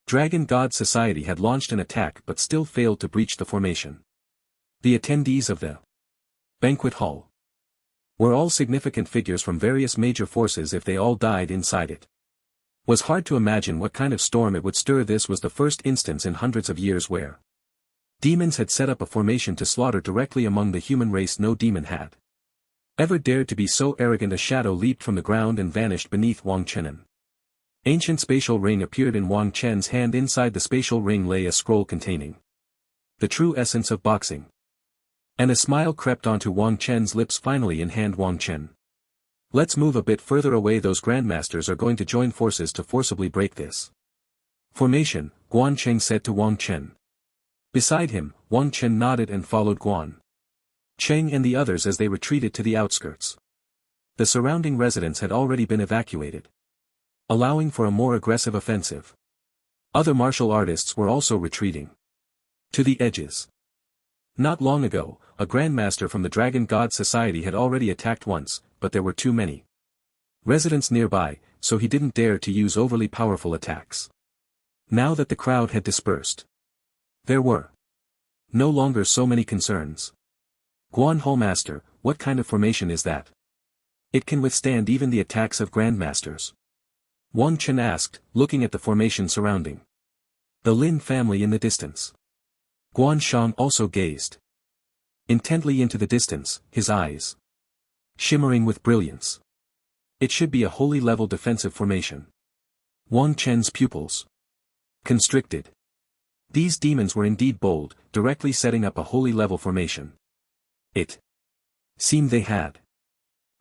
Dragon God Society had launched an attack but still failed to breach the formation. The attendees of the banquet hall were all significant figures from various major forces. If they all died inside it was hard to imagine what kind of storm it would stir. This was the first instance in hundreds of years where demons had set up a formation to slaughter directly among the human race. No demon had ever dared to be so arrogant. A shadow leaped from the ground and vanished beneath Wang Chen. An ancient spatial ring appeared in Wang Chen's hand. Inside the spatial ring lay a scroll containing the true essence of boxing. And a smile crept onto Wang Chen's lips. Finally, in hand Wang Chen. Let's move a bit further away. Those grandmasters are going to join forces to forcibly break this formation, Guan Cheng said to Wang Chen. Beside him, Wang Chen nodded and followed Guan Cheng and the others as they retreated to the outskirts. The surrounding residents had already been evacuated, allowing for a more aggressive offensive. Other martial artists were also retreating to the edges. Not long ago, a grandmaster from the Dragon God Society had already attacked once, but there were too many residents nearby, so he didn't dare to use overly powerful attacks. Now that the crowd had dispersed, there were no longer so many concerns. Guan Hall Master, what kind of formation is that? It can withstand even the attacks of grandmasters. Wang Chen asked, looking at the formation surrounding the Lin family in the distance. Guan Shang also gazed intently into the distance, his eyes shimmering with brilliance. It should be a holy level defensive formation. Wang Chen's pupils constricted. These demons were indeed bold, directly setting up a holy level formation. It seemed they had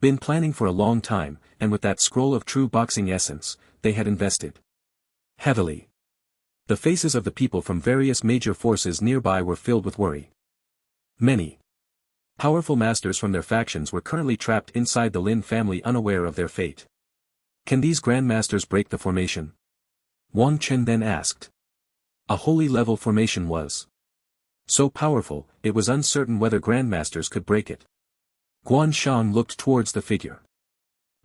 been planning for a long time, and with that scroll of true boxing essence, they had invested heavily. The faces of the people from various major forces nearby were filled with worry. Many powerful masters from their factions were currently trapped inside the Lin family, unaware of their fate. Can these grandmasters break the formation? Wang Chen then asked. A holy level formation was so powerful, it was uncertain whether grandmasters could break it. Guan Shang looked towards the figure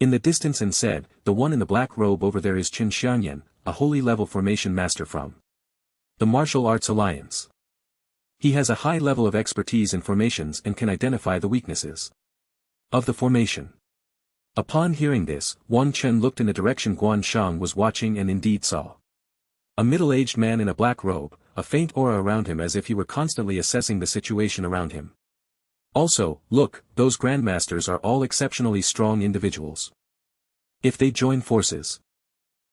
in the distance and said, the one in the black robe over there is Qin Xiangyan, a holy level formation master from the Martial Arts Alliance. He has a high level of expertise in formations and can identify the weaknesses of the formation. Upon hearing this, Wang Chen looked in the direction Guan Shang was watching and indeed saw a middle-aged man in a black robe, a faint aura around him as if he were constantly assessing the situation around him. Also, look, those grandmasters are all exceptionally strong individuals. If they join forces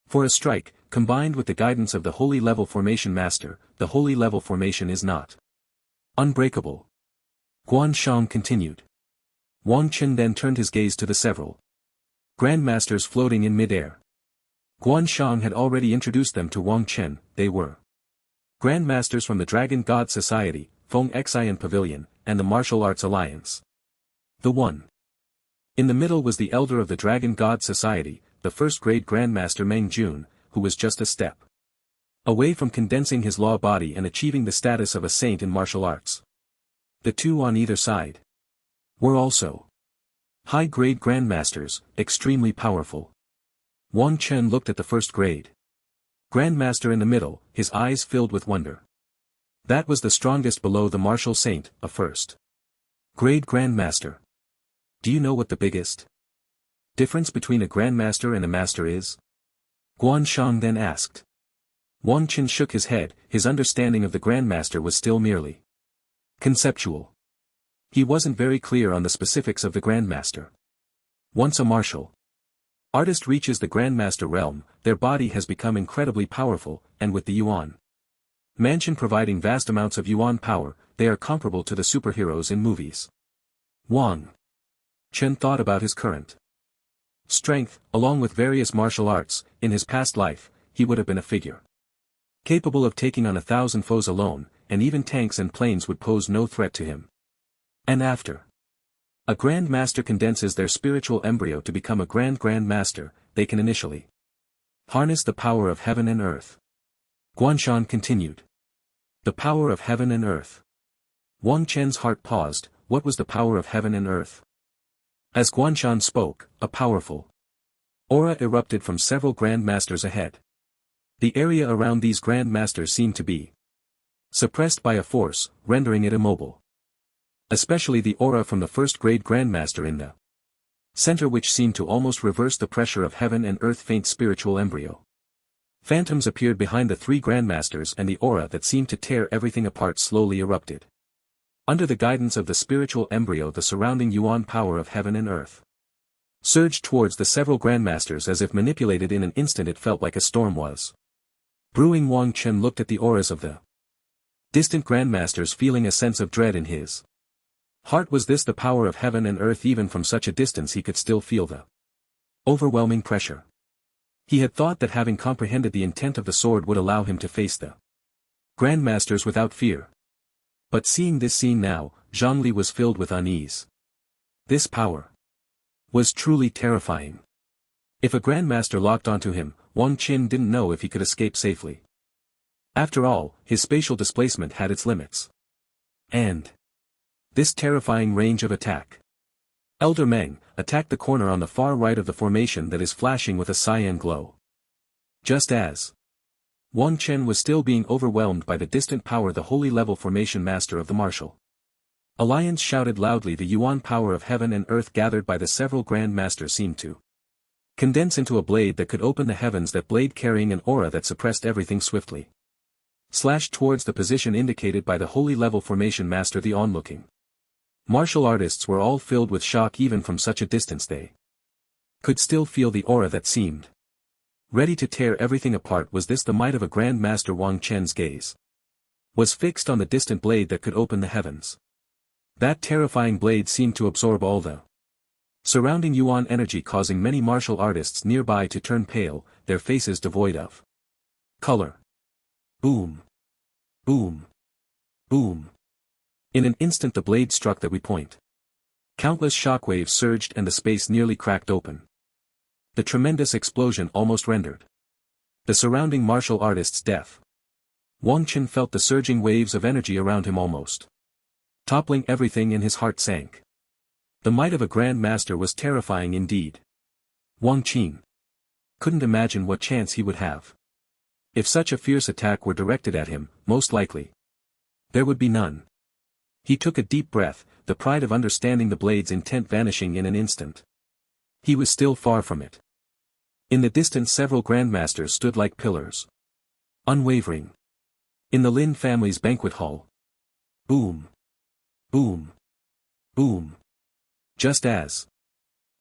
for a strike, combined with the guidance of the holy level formation master, the holy level formation is not unbreakable. Guan Shang continued. Wang Chen then turned his gaze to the several grandmasters floating in mid-air. Guan Shang had already introduced them to Wang Chen. They were grandmasters from the Dragon God Society, Feng Xian Pavilion, and the Martial Arts Alliance. The one in the middle was the elder of the Dragon God Society, the first-grade grandmaster Meng Jun, who was just a step away from condensing his law body and achieving the status of a saint in martial arts. The two on either side were also high-grade grandmasters, extremely powerful. Wang Chen looked at the first-grade grandmaster in the middle, his eyes filled with wonder. That was the strongest below the martial saint, a first-grade grandmaster. Do you know what the biggest difference between a grandmaster and a master is? Guan Shang then asked. Wang Chen shook his head, his understanding of the grandmaster was still merely conceptual. He wasn't very clear on the specifics of the grandmaster. Once a martial artist reaches the grandmaster realm, their body has become incredibly powerful, and with the Yuan Mansion providing vast amounts of Yuan power, they are comparable to the superheroes in movies. Wang Chen thought about his current strength, along with various martial arts. In his past life, he would have been a figure capable of taking on 1,000 foes alone, and even tanks and planes would pose no threat to him. And after a Grand Master condenses their spiritual embryo to become a Grand Master, they can initially harness the power of heaven and earth. Guanshan continued. The power of heaven and earth. Wang Chen's heart paused. What was the power of heaven and earth? As Guanshan spoke, a powerful aura erupted from several Grand Masters ahead. The area around these Grand Masters seemed to be suppressed by a force, rendering it immobile. Especially the aura from the first-grade Grandmaster in the center, which seemed to almost reverse the pressure of heaven and earth. Faint spiritual embryo phantoms appeared behind the three Grandmasters, and the aura that seemed to tear everything apart slowly erupted. Under the guidance of the spiritual embryo, the surrounding Yuan power of heaven and earth surged towards the several Grandmasters as if manipulated. In an instant it felt like a storm was brewing. Wang Chen looked at the auras of the distant Grandmasters, feeling a sense of dread in his heart. Was this the power of heaven and earth? Even from such a distance he could still feel the overwhelming pressure. He had thought that having comprehended the intent of the sword would allow him to face the Grandmasters without fear. But seeing this scene now, Zhongli was filled with unease. This power was truly terrifying. If a grandmaster locked onto him, Wang Qin didn't know if he could escape safely. After all, his spatial displacement had its limits. And this terrifying range of attack. Elder Meng attacked the corner on the far right of the formation that is flashing with a cyan glow. Just as Wang Chen was still being overwhelmed by the distant power, the holy level formation master of the martial alliance shouted loudly. The yuan power of heaven and earth gathered by the several grand masters seemed to condense into a blade that could open the heavens, that blade carrying an aura that suppressed everything swiftly slashed towards the position indicated by the holy level formation master. The onlooking martial artists were all filled with shock. Even from such a distance they could still feel the aura that seemed ready to tear everything apart. Was this the might of a grand master? Wang Chen's gaze was fixed on the distant blade that could open the heavens. That terrifying blade seemed to absorb all the surrounding yuan energy, causing many martial artists nearby to turn pale, their faces devoid of color. Boom. Boom. Boom. In an instant the blade struck the point. Countless shockwaves surged and the space nearly cracked open. The tremendous explosion almost rendered the surrounding martial artists deaf. Wang Chen felt the surging waves of energy around him almost toppling everything, and his heart sank. The might of a grand master was terrifying indeed. Wang Qin couldn't imagine what chance he would have. If such a fierce attack were directed at him, most likely there would be none. He took a deep breath, the pride of understanding the blade's intent vanishing in an instant. He was still far from it. In the distance several grandmasters stood like pillars, unwavering. In the Lin family's banquet hall. Boom. Boom. Boom. Just as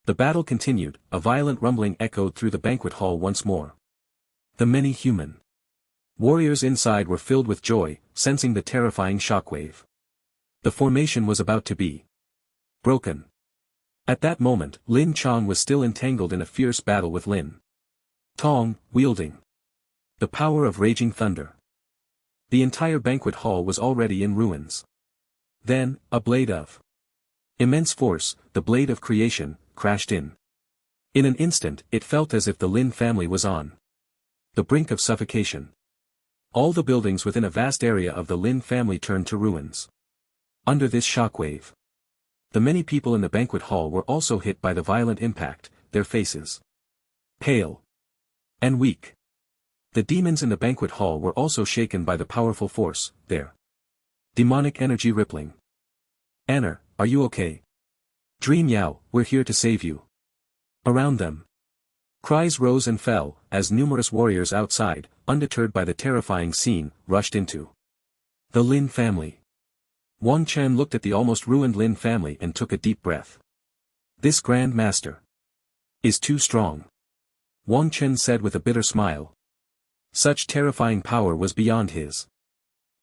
the battle continued, a violent rumbling echoed through the banquet hall once more. The many human warriors inside were filled with joy, sensing the terrifying shockwave. The formation was about to be broken. At that moment, Lin Chong was still entangled in a fierce battle with Lin Tong, wielding the power of raging thunder. The entire banquet hall was already in ruins. Then, a blade of immense force, the blade of creation, crashed in. In an instant, it felt as if the Lin family was on the brink of suffocation. All the buildings within a vast area of the Lin family turned to ruins. Under this shockwave, the many people in the banquet hall were also hit by the violent impact, their faces pale and weak. The demons in the banquet hall were also shaken by the powerful force, their demonic energy rippling. Anna, are you okay? Dream Yao, we're here to save you. Around them, cries rose and fell, as numerous warriors outside, undeterred by the terrifying scene, rushed into the Lin family. Wang Chen looked at the almost ruined Lin family and took a deep breath. This Grand Master is too strong. Wang Chen said with a bitter smile. Such terrifying power was beyond his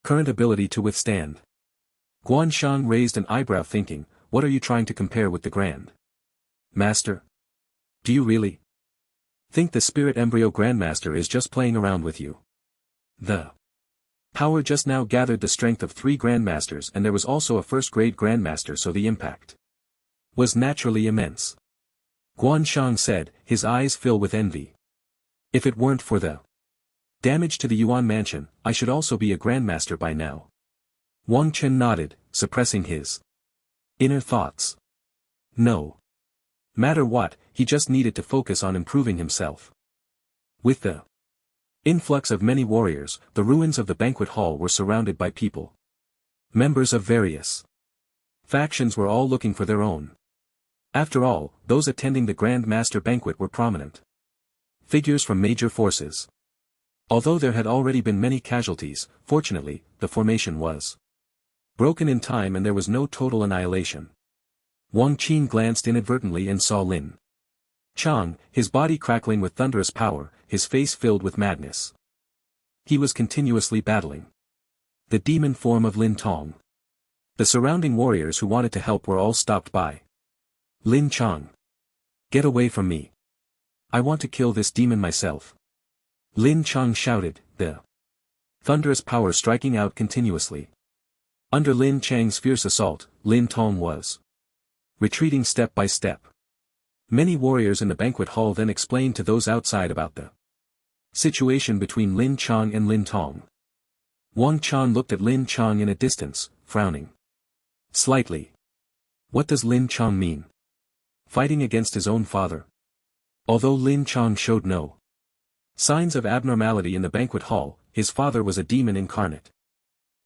current ability to withstand. Guan Shang raised an eyebrow thinking, what are you trying to compare with the Grand Master? Do you really think the Spirit Embryo Grandmaster is just playing around with you? The power just now gathered the strength of 3 Grandmasters, and there was also a first-grade Grandmaster, so the impact was naturally immense. Guan Shang said, his eyes fill with envy. If it weren't for the damage to the Yuan mansion, I should also be a Grandmaster by now. Wang Chen nodded, suppressing his inner thoughts. No matter what, he just needed to focus on improving himself. With the influx of many warriors, the ruins of the banquet hall were surrounded by people. Members of various factions were all looking for their own. After all, those attending the Grand Master banquet were prominent figures from major forces. Although there had already been many casualties, fortunately, the formation was broken in time and there was no total annihilation. Wang Qin glanced inadvertently and saw Lin Chang, his body crackling with thunderous power, his face filled with madness. He was continuously battling the demon form of Lin Tong. The surrounding warriors who wanted to help were all stopped by Lin Chang. Get away from me. I want to kill this demon myself. Lin Chang shouted, the thunderous power striking out continuously. Under Lin Chang's fierce assault, Lin Tong was retreating step by step. Many warriors in the banquet hall then explained to those outside about the situation between Lin Chang and Lin Tong. Wang Chan looked at Lin Chang in a distance, frowning slightly. What does Lin Chang mean? Fighting against his own father? Although Lin Chang showed no signs of abnormality in the banquet hall, his father was a demon incarnate.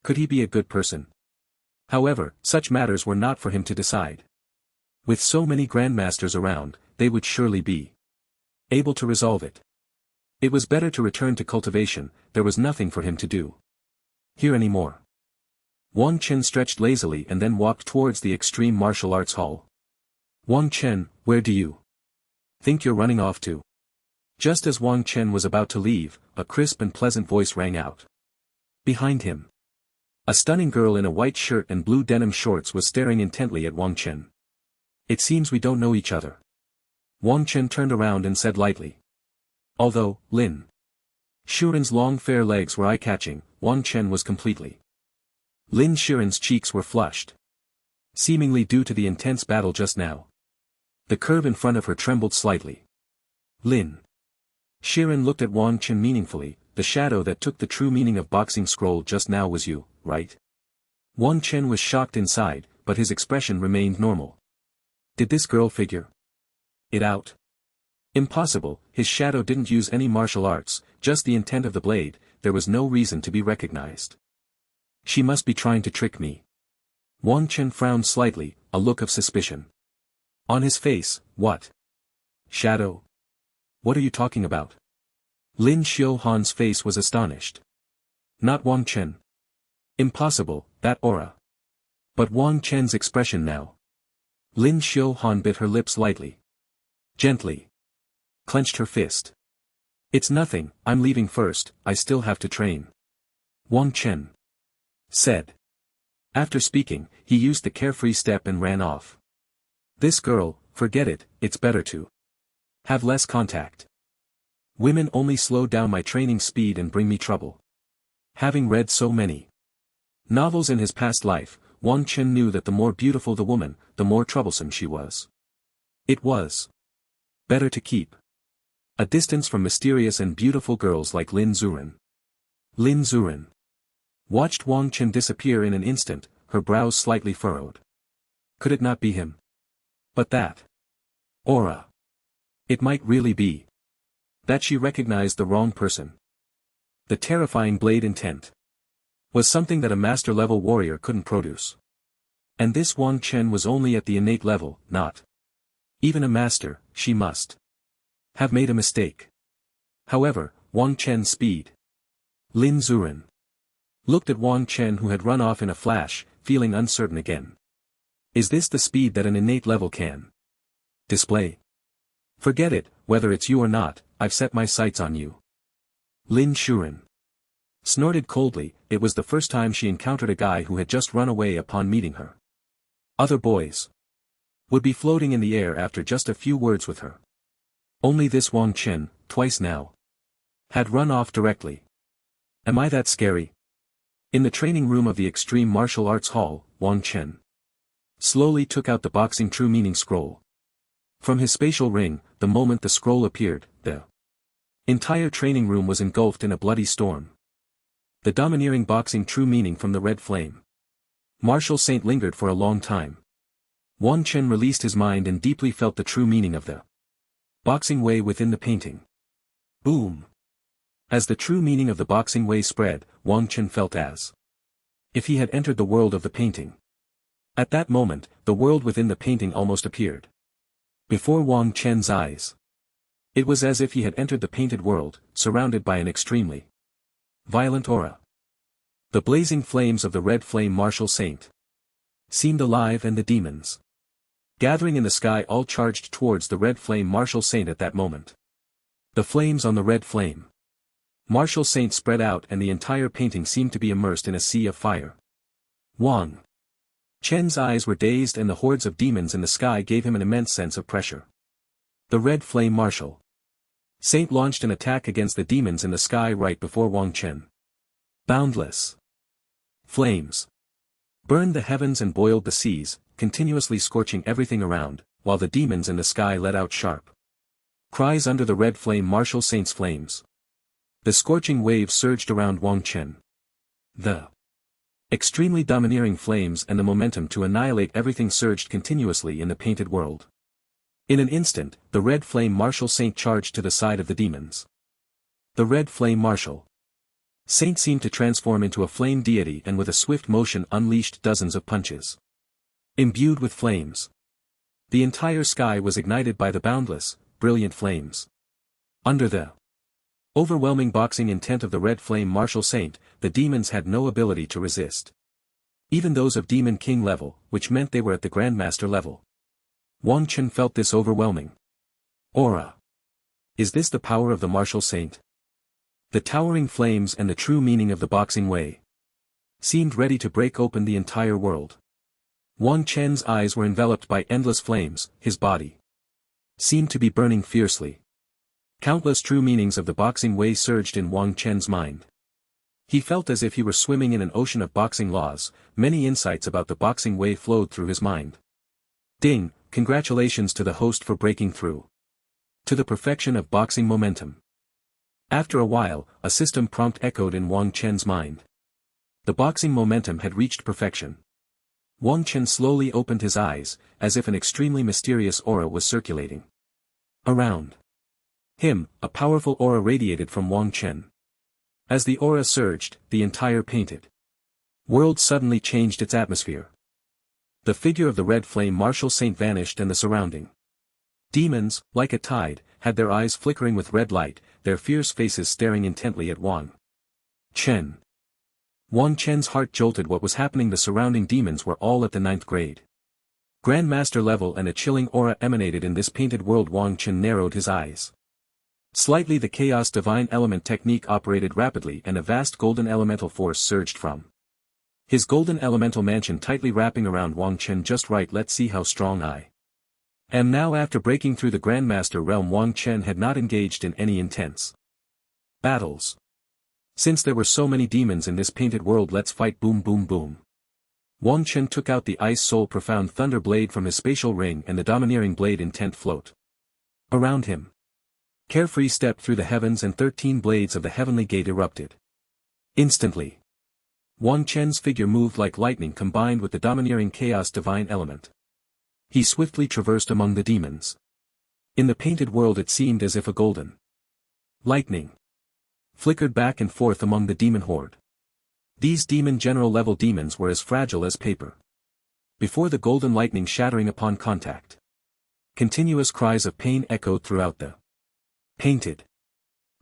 Could he be a good person? However, such matters were not for him to decide. With so many grandmasters around, they would surely be able to resolve it. It was better to return to cultivation, there was nothing for him to do here anymore. Wang Chen stretched lazily and then walked towards the extreme martial arts hall. Wang Chen, where do you think you're running off to? Just as Wang Chen was about to leave, a crisp and pleasant voice rang out behind him. A stunning girl in a white shirt and blue denim shorts was staring intently at Wang Chen. It seems we don't know each other. Wang Chen turned around and said lightly. Although, Lin Xiren's long fair legs were eye-catching, Wang Chen was completely. Lin Xiren's cheeks were flushed, seemingly due to the intense battle just now. The curve in front of her trembled slightly. Lin Xiren looked at Wang Chen meaningfully. The shadow that took the true meaning of boxing scroll just now was you, right? Wang Chen was shocked inside, but his expression remained normal. Did this girl figure it out? Impossible, his shadow didn't use any martial arts, just the intent of the blade, there was no reason to be recognized. She must be trying to trick me. Wang Chen frowned slightly, a look of suspicion on his face. What? Shadow? What are you talking about? Lin Xiuhan's face was astonished. Not Wang Chen. Impossible, that aura. But Wang Chen's expression now. Lin Xiuhan bit her lips lightly. Gently. Clenched her fist. It's nothing, I'm leaving first, I still have to train. Wang Chen said. After speaking, he used the carefree step and ran off. This girl, forget it, it's better to have less contact. Women only slow down my training speed and bring me trouble. Having read so many novels in his past life, Wang Chen knew that the more beautiful the woman, the more troublesome she was. It was better to keep a distance from mysterious and beautiful girls like Lin Zuren. Lin Zuren watched Wang Chen disappear in an instant, her brows slightly furrowed. Could it not be him? But that aura. It might really be that she recognized the wrong person. The terrifying blade intent was something that a master-level warrior couldn't produce. And this Wang Chen was only at the innate level, not even a master. She must have made a mistake. However, Wang Chen's speed. Lin Zuren looked at Wang Chen, who had run off in a flash, feeling uncertain again. Is this the speed that an innate level can display? Forget it, whether it's you or not, I've set my sights on you. Lin Xiren snorted coldly. It was the first time she encountered a guy who had just run away upon meeting her. Other boys would be floating in the air after just a few words with her. Only this Wang Chen, twice now, had run off directly. Am I that scary? In the training room of the Extreme Martial Arts Hall, Wang Chen slowly took out the boxing true meaning scroll. From his spatial ring, the moment the scroll appeared, the entire training room was engulfed in a bloody storm. The domineering boxing true meaning from the red flame. Martial Saint lingered for a long time. Wang Chen released his mind and deeply felt the true meaning of the boxing way within the painting. Boom! As the true meaning of the boxing way spread, Wang Chen felt as if he had entered the world of the painting. At that moment, the world within the painting almost appeared before Wang Chen's eyes. It was as if he had entered the painted world, surrounded by an extremely violent aura. The blazing flames of the red flame martial saint seemed alive, and the demons gathering in the sky all charged towards the red flame martial saint at that moment. The flames on the red flame martial saint spread out, and the entire painting seemed to be immersed in a sea of fire. Wang Chen's eyes were dazed, and the hordes of demons in the sky gave him an immense sense of pressure. The red flame martial saint launched an attack against the demons in the sky right before Wang Chen. Boundless flames burned the heavens and boiled the seas, continuously scorching everything around, while the demons in the sky let out sharp cries under the red flame martial saint's flames. The scorching waves surged around Wang Chen. The extremely domineering flames and the momentum to annihilate everything surged continuously in the painted world. In an instant, the red flame martial saint charged to the side of the demons. The red flame martial saint seemed to transform into a flame deity and with a swift motion unleashed dozens of punches. Imbued with flames, the entire sky was ignited by the boundless, brilliant flames. Under the overwhelming boxing intent of the red flame martial saint, the demons had no ability to resist. Even those of Demon King level, which meant they were at the Grandmaster level. Wang Chen felt this overwhelming aura. Is this the power of the martial saint? The towering flames and the true meaning of the boxing way seemed ready to break open the entire world. Wang Chen's eyes were enveloped by endless flames, his body seemed to be burning fiercely. Countless true meanings of the boxing way surged in Wang Chen's mind. He felt as if he were swimming in an ocean of boxing laws, many insights about the boxing way flowed through his mind. Ding, congratulations to the host for breaking through to the perfection of boxing momentum. After a while, a system prompt echoed in Wang Chen's mind. The boxing momentum had reached perfection. Wang Chen slowly opened his eyes, as if an extremely mysterious aura was circulating around him. A powerful aura radiated from Wang Chen. As the aura surged, the entire painted world suddenly changed its atmosphere. The figure of the red flame martial saint vanished and the surrounding demons, like a tide, had their eyes flickering with red light, their fierce faces staring intently at Wang Chen. Wang Chen's heart jolted. What was happening? The surrounding demons were all at the 9th grade Grandmaster level, and a chilling aura emanated in this painted world. Wang Chen narrowed his eyes slightly. The chaos divine element technique operated rapidly and a vast golden elemental force surged from his golden elemental mansion, tightly wrapping around Wang Chen just right. Let's see how strong I am now. After breaking through the Grandmaster realm, Wang Chen had not engaged in any intense battles. Since there were so many demons in this painted world, let's fight. Boom boom boom. Wang Chen took out the ice soul profound thunder blade from his spatial ring and the domineering blade intent float around him. Carefree stepped through the heavens and 13 blades of the heavenly gate erupted. Instantly, Wang Chen's figure moved like lightning combined with the domineering chaos divine element. He swiftly traversed among the demons. In the painted world it seemed as if a golden lightning flickered back and forth among the demon horde. These demon general level demons were as fragile as paper. Before the golden lightning shattering upon contact, continuous cries of pain echoed throughout the painted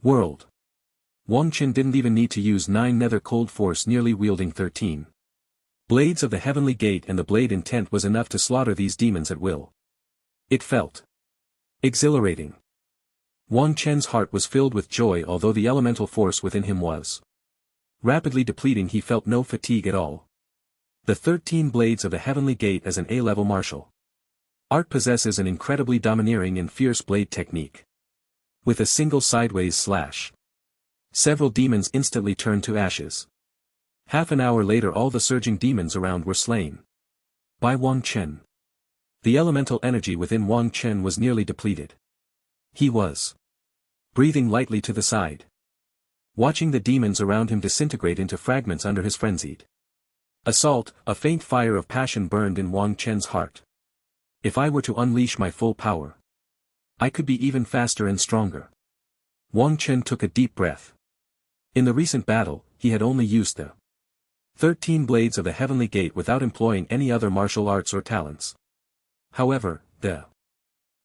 world. Wang Chen didn't even need to use 9 nether cold force, nearly wielding 13 blades of the heavenly gate, and the blade intent was enough to slaughter these demons at will. It felt exhilarating. Wang Chen's heart was filled with joy. Although the elemental force within him was rapidly depleting, he felt no fatigue at all. The 13 blades of the heavenly gate as an A-level martial art possesses an incredibly domineering and fierce blade technique. With a single sideways slash, several demons instantly turned to ashes. Half an hour later, all the surging demons around were slain by Wang Chen. The elemental energy within Wang Chen was nearly depleted. He was breathing lightly to the side, watching the demons around him disintegrate into fragments under his frenzied assault. A faint fire of passion burned in Wang Chen's heart. If I were to unleash my full power, I could be even faster and stronger. Wang Chen took a deep breath. In the recent battle, he had only used the 13 blades of the heavenly gate without employing any other martial arts or talents. However, the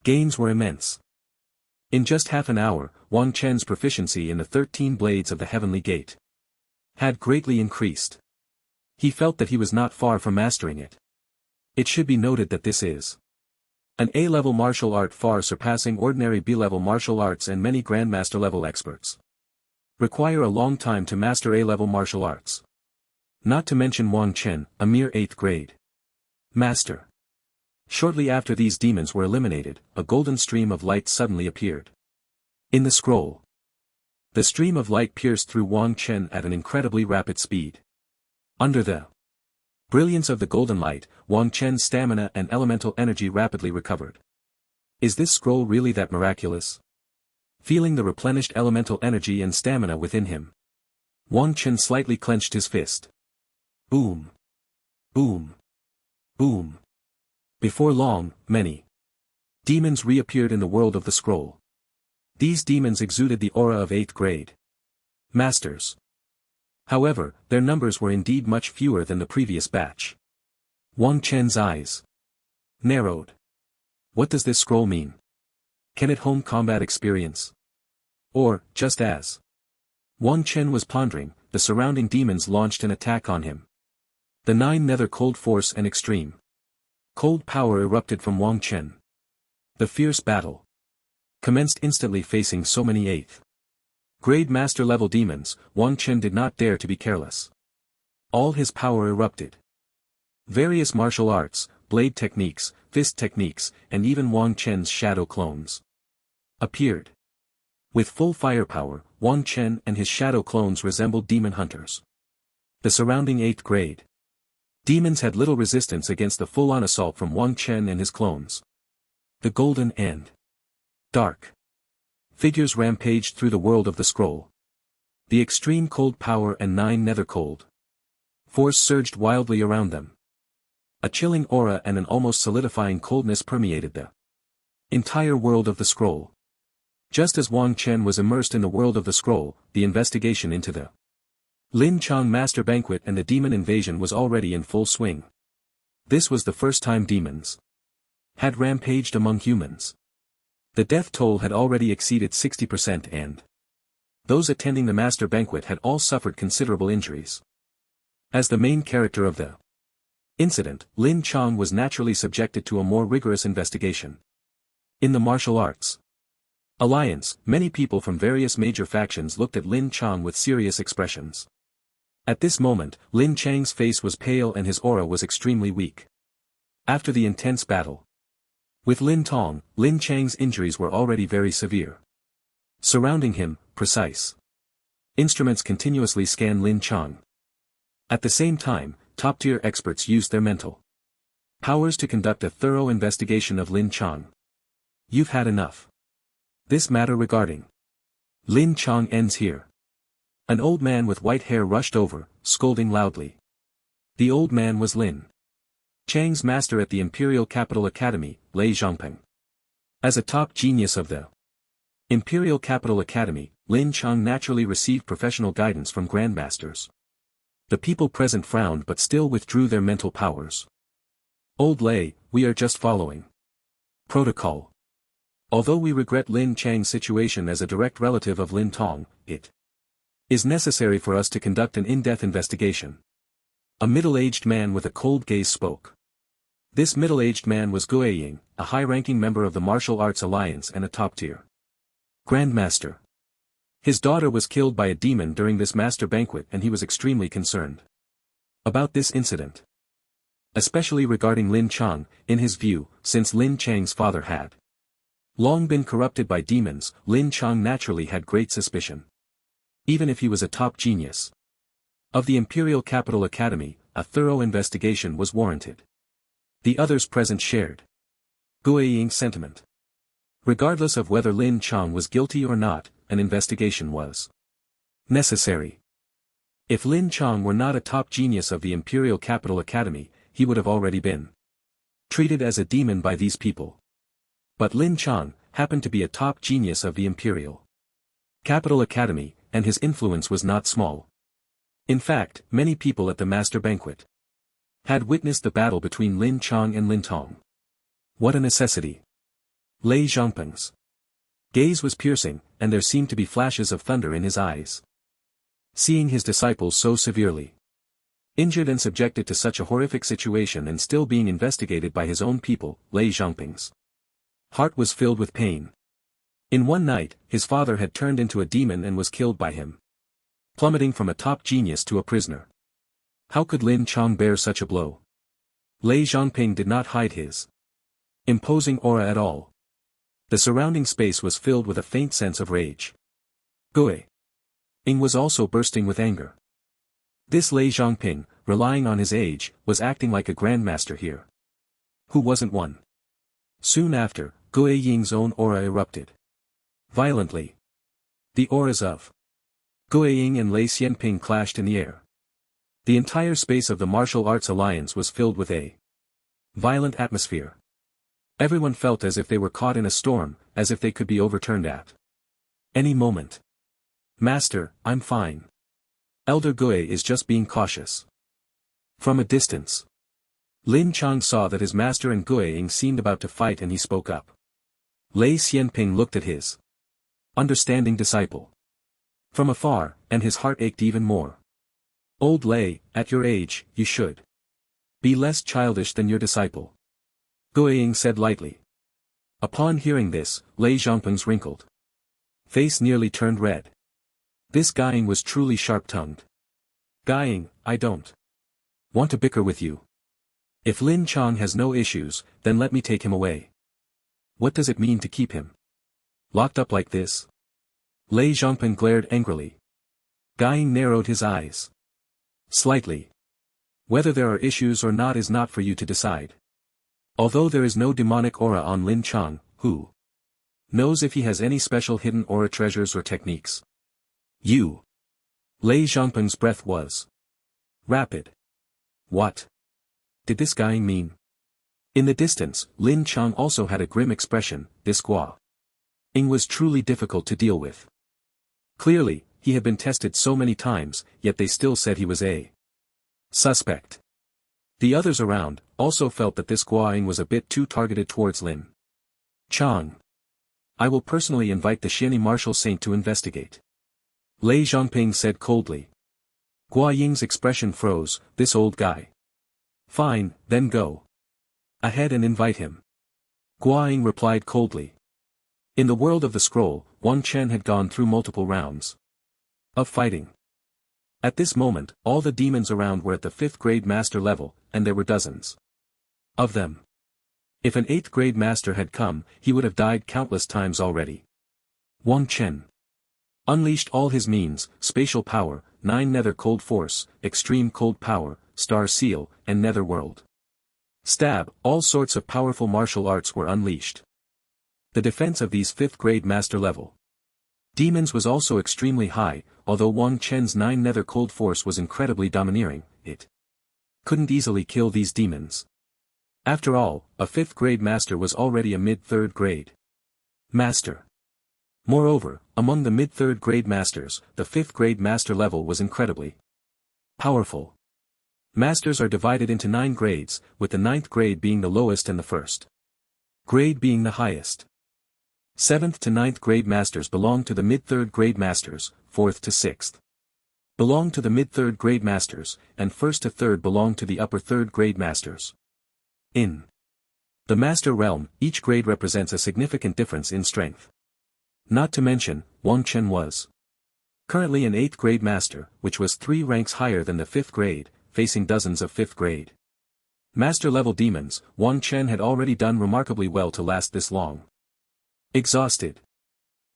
gains were immense. In just half an hour, Wang Chen's proficiency in the 13 blades of the heavenly gate had greatly increased. He felt that he was not far from mastering it. It should be noted that this is an A-level martial art far surpassing ordinary B-level martial arts, and many Grandmaster-level experts require a long time to master A-level martial arts. Not to mention Wang Chen, a mere 8th grade master. Shortly after these demons were eliminated, a golden stream of light suddenly appeared in the scroll. The stream of light pierced through Wang Chen at an incredibly rapid speed. Under the Brilliance of the golden light, Wang Chen's stamina and elemental energy rapidly recovered. Is this scroll really that miraculous? Feeling the replenished elemental energy and stamina within him, Wang Chen slightly clenched his fist. Boom. Boom. Boom. Before long, many demons reappeared in the world of the scroll. These demons exuded the aura of 8th grade masters. However, their numbers were indeed much fewer than the previous batch. Wang Chen's eyes narrowed. What does this scroll mean? Can it home combat experience? Or, just as Wang Chen was pondering, the surrounding demons launched an attack on him. The 9 nether cold force and extreme cold power erupted from Wang Chen. The fierce battle commenced instantly. Facing so many 8th grade master level demons, Wang Chen did not dare to be careless. All his power erupted. Various martial arts, blade techniques, fist techniques, and even Wang Chen's shadow clones appeared. With full firepower, Wang Chen and his shadow clones resembled demon hunters. The surrounding 8th grade demons had little resistance against the full-on assault from Wang Chen and his clones. The golden and dark figures rampaged through the world of the scroll. The extreme cold power and 9 nether cold force surged wildly around them. A chilling aura and an almost solidifying coldness permeated the entire world of the scroll. Just as Wang Chen was immersed in the world of the scroll, the investigation into the Lin Chang Master Banquet and the demon invasion was already in full swing. This was the first time demons had rampaged among humans. The death toll had already exceeded 60% and those attending the Master Banquet had all suffered considerable injuries. As the main character of the incident, Lin Chang was naturally subjected to a more rigorous investigation. In the martial arts alliance, many people from various major factions looked at Lin Chang with serious expressions. At this moment, Lin Chang's face was pale and his aura was extremely weak. After the intense battle with Lin Tong, Lin Chang's injuries were already very severe. Surrounding him, precise instruments continuously scan Lin Chang. At the same time, top-tier experts used their mental powers to conduct a thorough investigation of Lin Chang. You've had enough. This matter regarding Lin Chang ends here. An old man with white hair rushed over, scolding loudly. The old man was Lin Chang's master at the Imperial Capital Academy, Lei Zhongping. As a top genius of the Imperial Capital Academy, Lin Chang naturally received professional guidance from grandmasters. The people present frowned but still withdrew their mental powers. Old Lei, we are just following protocol. Although we regret Lin Chang's situation as a direct relative of Lin Tong, it is necessary for us to conduct an in-depth investigation. A middle-aged man with a cold gaze spoke. This middle-aged man was Guiying, a high-ranking member of the Martial Arts Alliance and a top-tier Grandmaster. His daughter was killed by a demon during this master banquet and he was extremely concerned about this incident. Especially regarding Lin Chang, in his view, since Lin Chang's father had long been corrupted by demons, Lin Chang naturally had great suspicion. Even if he was a top genius of the Imperial Capital Academy, a thorough investigation was warranted. The others present shared Guiying's sentiment. Regardless of whether Lin Chang was guilty or not, an investigation was necessary. If Lin Chang were not a top genius of the Imperial Capital Academy, he would have already been treated as a demon by these people. But Lin Chang happened to be a top genius of the Imperial Capital Academy, and his influence was not small. In fact, many people at the Master Banquet had witnessed the battle between Lin Chang and Lin Tong. What a necessity! Lei Zhongpeng's gaze was piercing, and there seemed to be flashes of thunder in his eyes. Seeing his disciples so severely injured and subjected to such a horrific situation and still being investigated by his own people, Lei Zhongpeng's heart was filled with pain. In one night, his father had turned into a demon and was killed by him, plummeting from a top genius to a prisoner. How could Lin Chang bear such a blow? Lei Zhongpeng did not hide his imposing aura at all. The surrounding space was filled with a faint sense of rage. Guiying was also bursting with anger. This Lei Zhongpeng, relying on his age, was acting like a grandmaster here. Who wasn't one? Soon after, Gue Ying's own aura erupted. Violently. The auras of Gue Ying and Lei Xianping clashed in the air. The entire space of the martial arts alliance was filled with a violent atmosphere. Everyone felt as if they were caught in a storm, as if they could be overturned at any moment. Master, I'm fine. Elder Gue is just being cautious. From a distance, Lin Chang saw that his master and Gue Ying seemed about to fight and he spoke up. Lei Xianping looked at his understanding disciple from afar, and his heart ached even more. Old Lei, at your age, you should be less childish than your disciple, Gue Ying said lightly. Upon hearing this, Lei Zhongpeng's wrinkled face nearly turned red. This Gue Ying was truly sharp-tongued. Gue Ying, I don't want to bicker with you. If Lin Chang has no issues, then let me take him away. What does it mean to keep him locked up like this? Lei Zhongpeng glared angrily. Gue Ying narrowed his eyes slightly. Whether there are issues or not is not for you to decide. Although there is no demonic aura on Lin Chang, who knows if he has any special hidden aura treasures or techniques? You. Lei Zhongpeng's breath was rapid. What did this Gue Ying mean? In the distance, Lin Chang also had a grim expression. This Gue Ying was truly difficult to deal with. Clearly, he had been tested so many times, yet they still said he was a suspect. The others around also felt that this Gue Ying was a bit too targeted towards Lin Chang. I will personally invite the Xiani martial saint to investigate, Lei Zhongping said coldly. Gue Ying's expression froze. This old guy. Fine, then go ahead and invite him, Gue Ying replied coldly. In the world of the scroll, Wang Chen had gone through multiple rounds of fighting. At this moment, all the demons around were at the 5th grade master level, and there were dozens of them. If an 8th grade master had come, he would have died countless times already. Wang Chen unleashed all his means: spatial power, 9 nether cold force, extreme cold power, star seal, and nether world stab. All sorts of powerful martial arts were unleashed. The defense of these 5th grade master level demons was also extremely high. Although Wang Chen's 9 nether cold force was incredibly domineering, it couldn't easily kill these demons. After all, a 5th grade master was already a mid-3rd grade master. Moreover, among the mid-3rd grade masters, the 5th grade master level was incredibly powerful. Masters are divided into 9 grades, with the 9th grade being the lowest and the 1st grade being the highest. 7th to 9th grade masters belong to the mid-3rd grade masters, 4th to 6th belong to the mid-3rd grade masters, and 1st to 3rd belong to the upper 3rd grade masters. In the master realm, each grade represents a significant difference in strength. Not to mention, Wang Chen was currently an 8th grade master, which was 3 ranks higher than the 5th grade, facing dozens of 5th grade master-level demons. Wang Chen had already done remarkably well to last this long. Exhausted,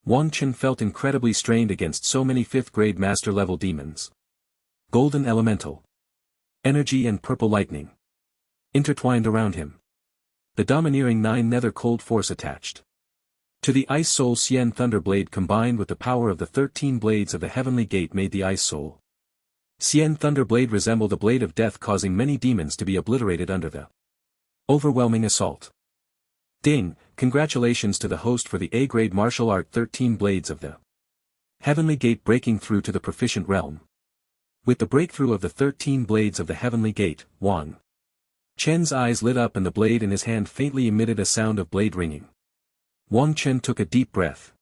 Wang Chen felt incredibly strained against so many 5th grade master-level demons. Golden elemental energy and purple lightning intertwined around him. The domineering 9 nether cold force attached to the Ice Soul Xian Thunderblade combined with the power of the 13 blades of the Heavenly Gate made the Ice Soul Xian Thunderblade resemble the blade of death, causing many demons to be obliterated under the overwhelming assault. Ding! Congratulations to the host for the A-grade martial art 13 blades of the Heavenly Gate breaking through to the proficient realm. With the breakthrough of the 13 blades of the Heavenly Gate, Wang Chen's eyes lit up and the blade in his hand faintly emitted a sound of blade ringing. Wang Chen took a deep breath.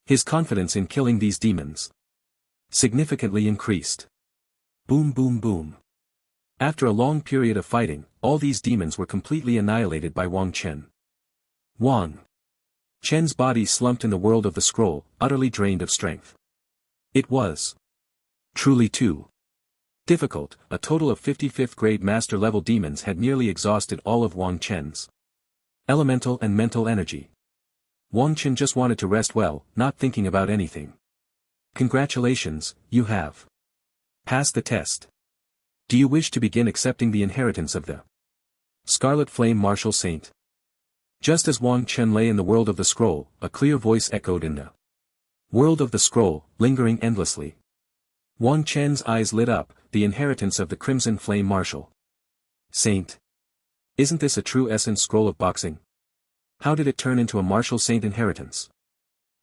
His confidence in killing these demons significantly increased. Boom boom boom. After a long period of fighting, all these demons were completely annihilated by Wang Chen. Wang Chen's body slumped in the world of the scroll, utterly drained of strength. It was truly too difficult. A total of 55th grade master level demons had nearly exhausted all of Wang Chen's elemental and mental energy. Wang Chen just wanted to rest well, not thinking about anything. Congratulations, you have passed the test. Do you wish to begin accepting the inheritance of the Scarlet Flame Martial Saint? Just as Wang Chen lay in the world of the scroll, a clear voice echoed in the world of the scroll, lingering endlessly. Wang Chen's eyes lit up, the inheritance of the Crimson Flame Martial Saint. Isn't this a true essence scroll of boxing? How did it turn into a martial saint inheritance?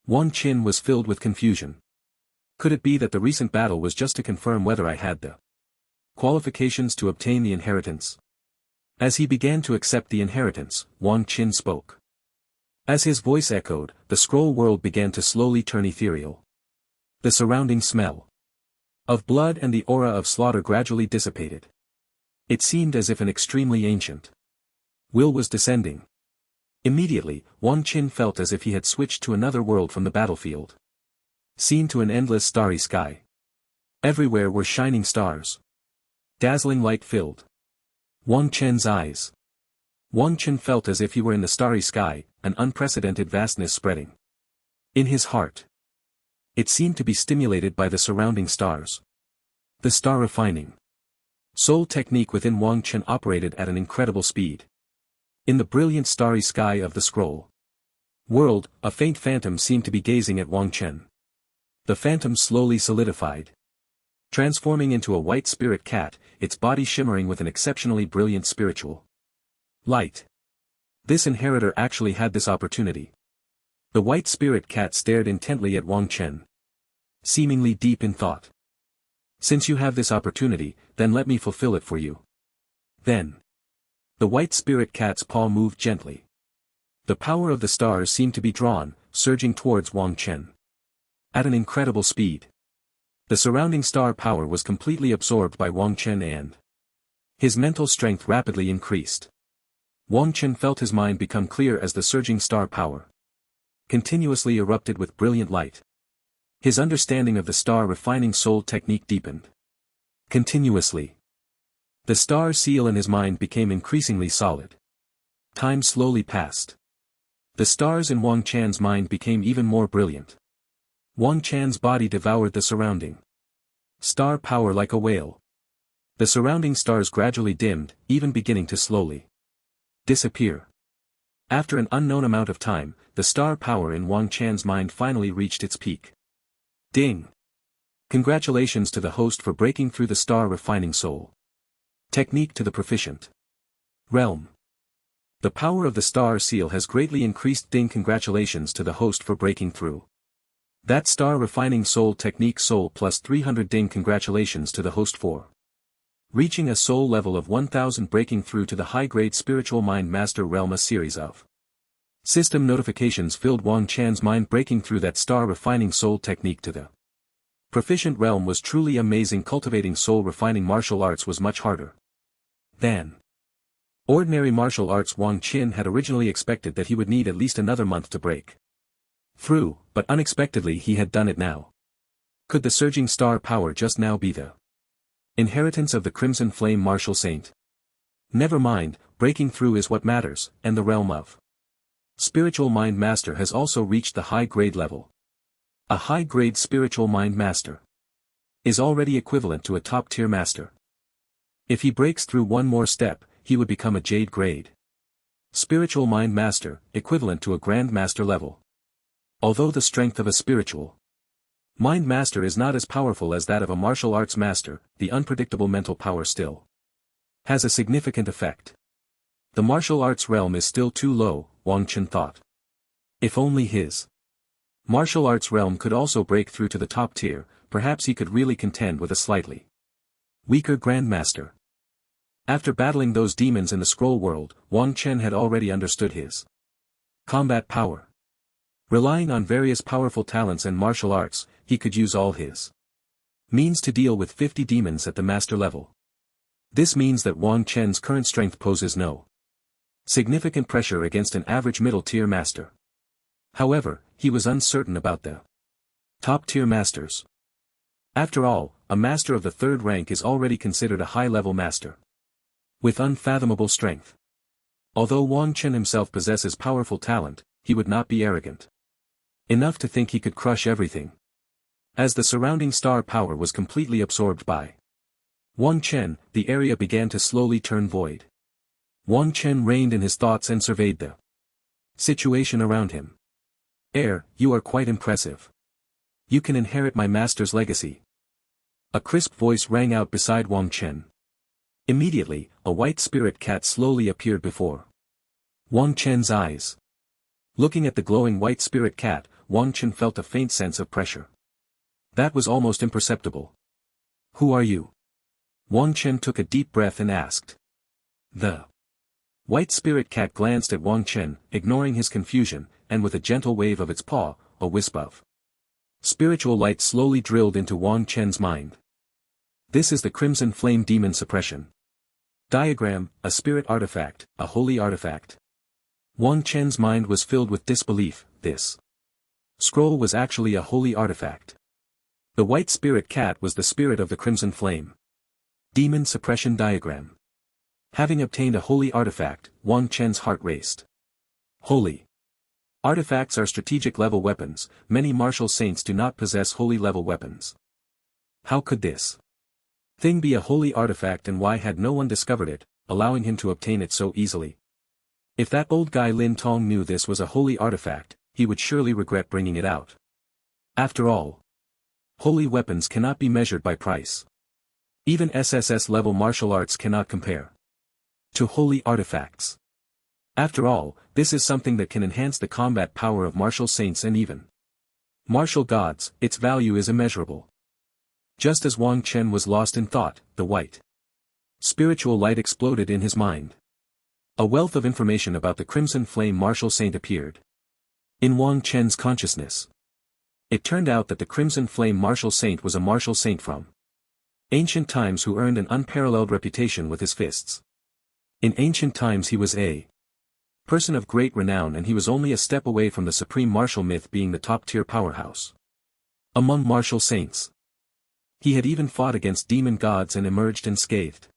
Wang Chen was filled with confusion. Could it be that the recent battle was just to confirm whether I had the qualifications to obtain the inheritance? As he began to accept the inheritance, Wang Chen spoke. As his voice echoed, the scroll world began to slowly turn ethereal. The surrounding smell of blood and the aura of slaughter gradually dissipated. It seemed as if an extremely ancient will was descending. Immediately, Wang Chen felt as if he had switched to another world from the battlefield. Seen to an endless starry sky. Everywhere were shining stars. Dazzling light filled Wang Chen's eyes. Wang Chen felt as if he were in the starry sky, an unprecedented vastness spreading in his heart. It seemed to be stimulated by the surrounding stars. The star refining soul technique within Wang Chen operated at an incredible speed. In the brilliant starry sky of the scroll world, a faint phantom seemed to be gazing at Wang Chen. The phantom slowly solidified, transforming into a white spirit cat, its body shimmering with an exceptionally brilliant spiritual light. This inheritor actually had this opportunity. The white spirit cat stared intently at Wang Chen, seemingly deep in thought. Since you have this opportunity, then let me fulfill it for you. Then, the white spirit cat's paw moved gently. The power of the stars seemed to be drawn, surging towards Wang Chen at an incredible speed. The surrounding star power was completely absorbed by Wang Chen and his mental strength rapidly increased. Wang Chen felt his mind become clear as the surging star power continuously erupted with brilliant light. His understanding of the star refining soul technique deepened continuously. The star seal in his mind became increasingly solid. Time slowly passed. The stars in Wang Chan's mind became even more brilliant. Wang Chan's body devoured the surrounding star power like a whale. The surrounding stars gradually dimmed, even beginning to slowly disappear. After an unknown amount of time, the star power in Wang Chan's mind finally reached its peak. Ding! Congratulations to the host for breaking through the star refining soul technique to the proficient realm. The power of the star seal has greatly increased. Ding! Congratulations to the host for breaking through that star refining soul technique. Soul plus 300. Ding! Congratulations to the host for reaching a soul level of 1000. Breaking through to the high-grade spiritual mind master realm. A series of system notifications filled Wang Chan's mind. Breaking through that star refining soul technique to the proficient realm was truly amazing. Cultivating soul refining martial arts was much harder than ordinary martial arts. Wang Chen had originally expected that he would need at least another month to break through, but unexpectedly he had done it now. Could the surging star power just now be the inheritance of the Crimson Flame Martial Saint? Never mind, breaking through is what matters, and the realm of Spiritual Mind Master has also reached the high-grade level. A high-grade Spiritual Mind Master is already equivalent to a top-tier master. If he breaks through one more step, he would become a Jade grade Spiritual Mind Master, equivalent to a Grand Master level. Although the strength of a Spiritual Mind Master is not as powerful as that of a martial arts master, the unpredictable mental power still has a significant effect. The martial arts realm is still too low, Wang Chen thought. If only his martial arts realm could also break through to the top tier, perhaps he could really contend with a slightly weaker Grandmaster. After battling those demons in the scroll world, Wang Chen had already understood his combat power. Relying on various powerful talents and martial arts, he could use all his means to deal with 50 demons at the master level. This means that Wang Chen's current strength poses no significant pressure against an average middle-tier master. However, he was uncertain about the top-tier masters. After all, a master of the third rank is already considered a high-level master with unfathomable strength. Although Wang Chen himself possesses powerful talent, he would not be arrogant enough to think he could crush everything. As the surrounding star power was completely absorbed by Wang Chen, the area began to slowly turn void. Wang Chen reined in his thoughts and surveyed the situation around him. You are quite impressive. You can inherit my master's legacy. A crisp voice rang out beside Wang Chen. Immediately, a white spirit cat slowly appeared before Wang Chen's eyes. Looking at the glowing white spirit cat, Wang Chen felt a faint sense of pressure. That was almost imperceptible. Who are you? Wang Chen took a deep breath and asked. The white spirit cat glanced at Wang Chen, ignoring his confusion, and with a gentle wave of its paw, a wisp of spiritual light slowly drilled into Wang Chen's mind. This is the Crimson Flame Demon Suppression Diagram, a spirit artifact, a holy artifact. Wang Chen's mind was filled with disbelief. This scroll was actually a holy artifact. The white spirit cat was the spirit of the Crimson Flame Demon Suppression Diagram. Having obtained a holy artifact, Wang Chen's heart raced. Holy artifacts are strategic level weapons. Many martial saints do not possess holy level weapons. How could this thing be a holy artifact, and why had no one discovered it, allowing him to obtain it so easily? If that old guy Lin Tong knew this was a holy artifact, he would surely regret bringing it out. After all, holy weapons cannot be measured by price. Even SSS level martial arts cannot compare to holy artifacts. After all, this is something that can enhance the combat power of martial saints and even martial gods. Its value is immeasurable. Just as Wang Chen was lost in thought, the white spiritual light exploded in his mind. A wealth of information about the Crimson Flame Martial Saint appeared in Wang Chen's consciousness. It turned out that the Crimson Flame Martial Saint was a martial saint from ancient times who earned an unparalleled reputation with his fists. In ancient times he was a person of great renown, and he was only a step away from the supreme martial myth being the top-tier powerhouse among martial saints. He had even fought against demon gods and emerged unscathed.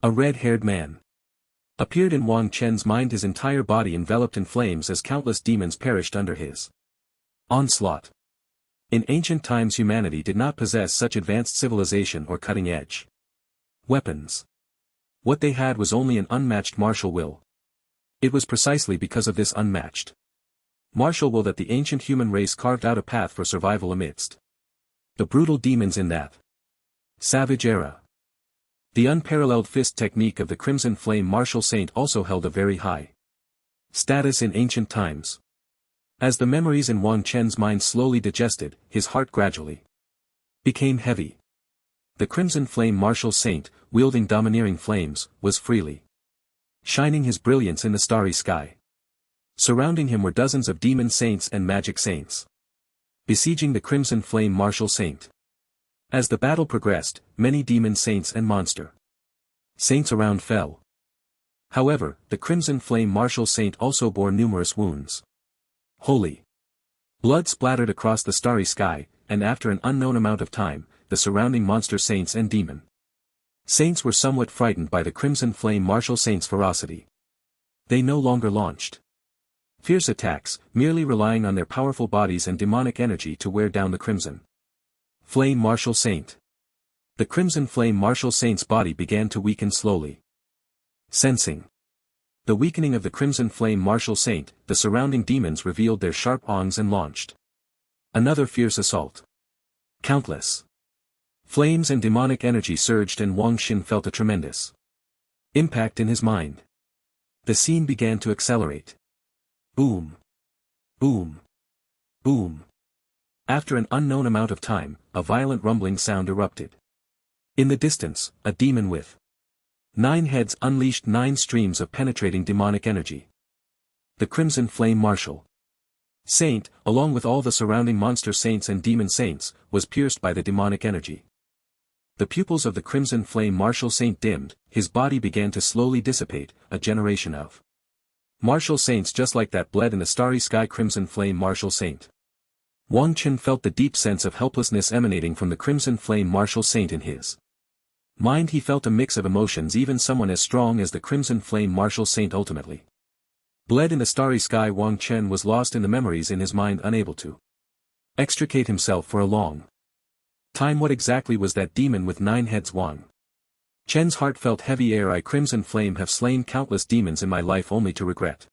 A red-haired man appeared in Wang Chen's mind, his entire body enveloped in flames as countless demons perished under his onslaught. In ancient times humanity did not possess such advanced civilization or cutting-edge weapons. What they had was only an unmatched martial will. It was precisely because of this unmatched martial will that the ancient human race carved out a path for survival amidst the brutal demons in that savage era. The unparalleled fist technique of the Crimson Flame Martial Saint also held a very high status in ancient times. As the memories in Wang Chen's mind slowly digested, his heart gradually became heavy. The Crimson Flame Martial Saint, wielding domineering flames, was freely shining his brilliance in the starry sky. Surrounding him were dozens of demon saints and magic saints, besieging the Crimson Flame Martial Saint. As the battle progressed, many demon saints and monster saints around fell. However, the Crimson Flame Martial Saint also bore numerous wounds. Holy blood splattered across the starry sky, and after an unknown amount of time, the surrounding monster saints and demon saints were somewhat frightened by the Crimson Flame Martial Saint's ferocity. They no longer launched fierce attacks, merely relying on their powerful bodies and demonic energy to wear down the Crimson Flame Martial Saint. The Crimson Flame Martial Saint's body began to weaken slowly. Sensing the weakening of the Crimson Flame Martial Saint, the surrounding demons revealed their sharp ongs and launched another fierce assault. Countless flames and demonic energy surged, and Wang Xin felt a tremendous impact in his mind. The scene began to accelerate. Boom! Boom! Boom! After an unknown amount of time, a violent rumbling sound erupted. In the distance, a demon with 9 heads unleashed 9 streams of penetrating demonic energy. The Crimson Flame Martial Saint, along with all the surrounding monster saints and demon saints, was pierced by the demonic energy. The pupils of the Crimson Flame Martial Saint dimmed, his body began to slowly dissipate. A generation of martial saints just like that bled in the starry sky. Crimson Flame Martial Saint. Wang Chen felt the deep sense of helplessness emanating from the Crimson Flame Martial Saint in his mind. He felt a mix of emotions. Even someone as strong as the Crimson Flame Martial Saint ultimately bled in the starry sky. Wang Chen was lost in the memories in his mind, unable to extricate himself for a long time. What exactly was that demon with 9 heads? Wang Chen's heart felt heavy ere I Crimson Flame have slain countless demons in my life only to regret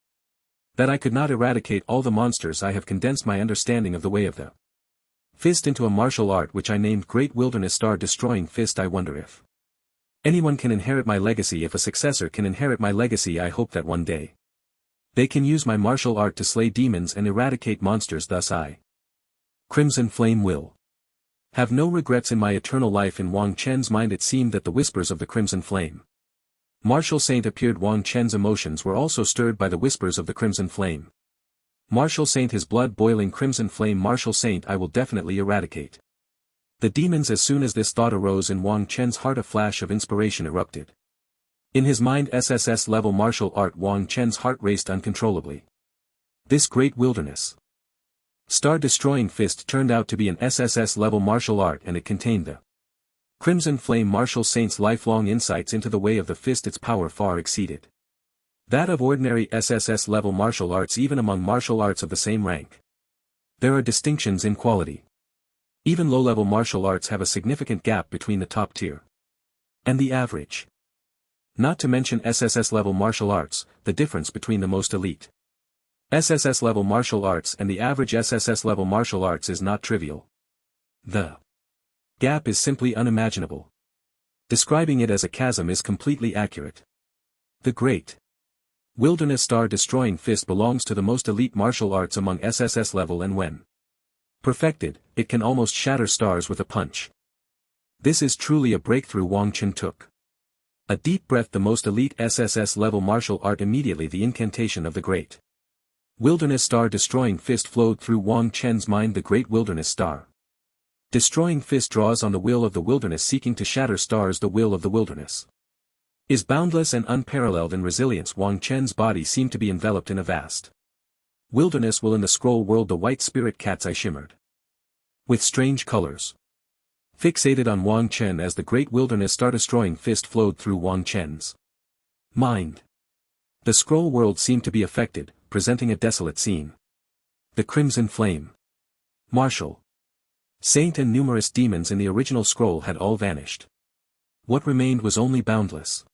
that I could not eradicate all the monsters. I have condensed my understanding of the way of the fist into a martial art which I named Great Wilderness Star Destroying Fist. I wonder if anyone can inherit my legacy. If a successor can inherit my legacy, I hope that one day they can use my martial art to slay demons and eradicate monsters. Thus I, Crimson Flame, will have no regrets in my eternal life. In Wang Chen's mind it seemed that the whispers of the Crimson Flame Martial Saint appeared. Wang Chen's emotions were also stirred by the whispers of the Crimson Flame Martial Saint, his blood boiling. Crimson Flame Martial Saint, I will definitely eradicate the demons. As soon as this thought arose in Wang Chen's heart, a flash of inspiration erupted in his mind. SSS level martial art. Wang Chen's heart raced uncontrollably. This Great Wilderness Star Destroying Fist turned out to be an SSS level martial art, and it contained the Crimson Flame Martial Saint's lifelong insights into the way of the fist. Its power far exceeded that of ordinary SSS level martial arts. Even among martial arts of the same rank, there are distinctions in quality. Even low-level martial arts have a significant gap between the top tier and the average. Not to mention SSS level martial arts, the difference between the most elite SSS level martial arts and the average SSS level martial arts is not trivial. The gap is simply unimaginable. Describing it as a chasm is completely accurate. The Great Wilderness Star Destroying Fist belongs to the most elite martial arts among SSS level, and when perfected, it can almost shatter stars with a punch. This is truly a breakthrough. Wang Chen took a deep breath. The most elite SSS level martial art. Immediately the incantation of the Great Wilderness Star Destroying Fist flowed through Wang Chen's mind. The Great Wilderness Star Destroying Fist draws on the will of the wilderness, seeking to shatter stars. The will of the wilderness is boundless and unparalleled in resilience. Wang Chen's body seemed to be enveloped in a vast wilderness. Will in the scroll world the white spirit cat's eye shimmered with strange colors, fixated on Wang Chen as the Great Wilderness Star Destroying Fist flowed through Wang Chen's mind. The scroll world seemed to be affected, presenting a desolate scene. The Crimson Flame Martial Saint and numerous demons in the original scroll had all vanished. What remained was only boundless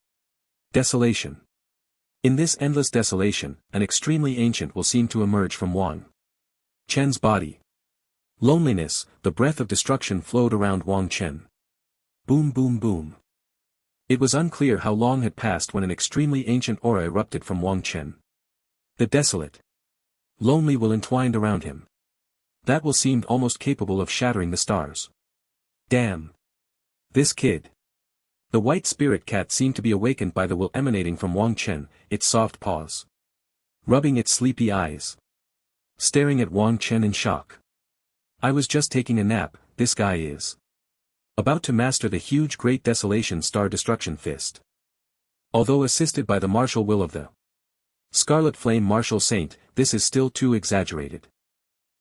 desolation. In this endless desolation, an extremely ancient will seem to emerge from Wang Chen's body. Loneliness, the breath of destruction flowed around Wang Chen. Boom boom boom. It was unclear how long had passed when an extremely ancient aura erupted from Wang Chen. The desolate, lonely will entwined around him. That will seemed almost capable of shattering the stars. Damn. This kid. The white spirit cat seemed to be awakened by the will emanating from Wang Chen, its soft paws rubbing its sleepy eyes, staring at Wang Chen in shock. I was just taking a nap. This guy is about to master the huge Great Desolation Star Destruction Fist. Although assisted by the martial will of the Scarlet Flame Martial Saint, this is still too exaggerated.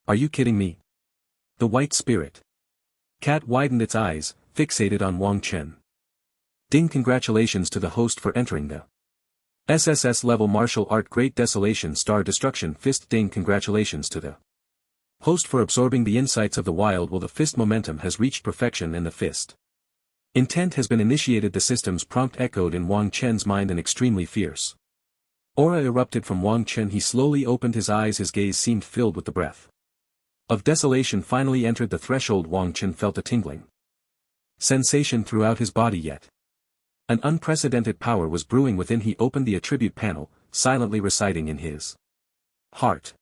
Are you kidding me? The white spirit cat widened its eyes, fixated on Wang Chen. Ding! Congratulations to the host for entering the SSS level martial art Great Desolation Star Destruction Fist. Ding! Congratulations to the host for absorbing the insights of the wild will. The fist momentum has reached perfection and the fist intent has been initiated. The system's prompt echoed in Wang Chen's mind. An extremely fierce aura erupted from Wang Chen. He slowly opened his eyes. His gaze seemed filled with the breath of desolation. Finally entered the threshold. Wang Chen felt a tingling sensation throughout his body, yet an unprecedented power was brewing within. He opened the attribute panel, silently reciting in his heart.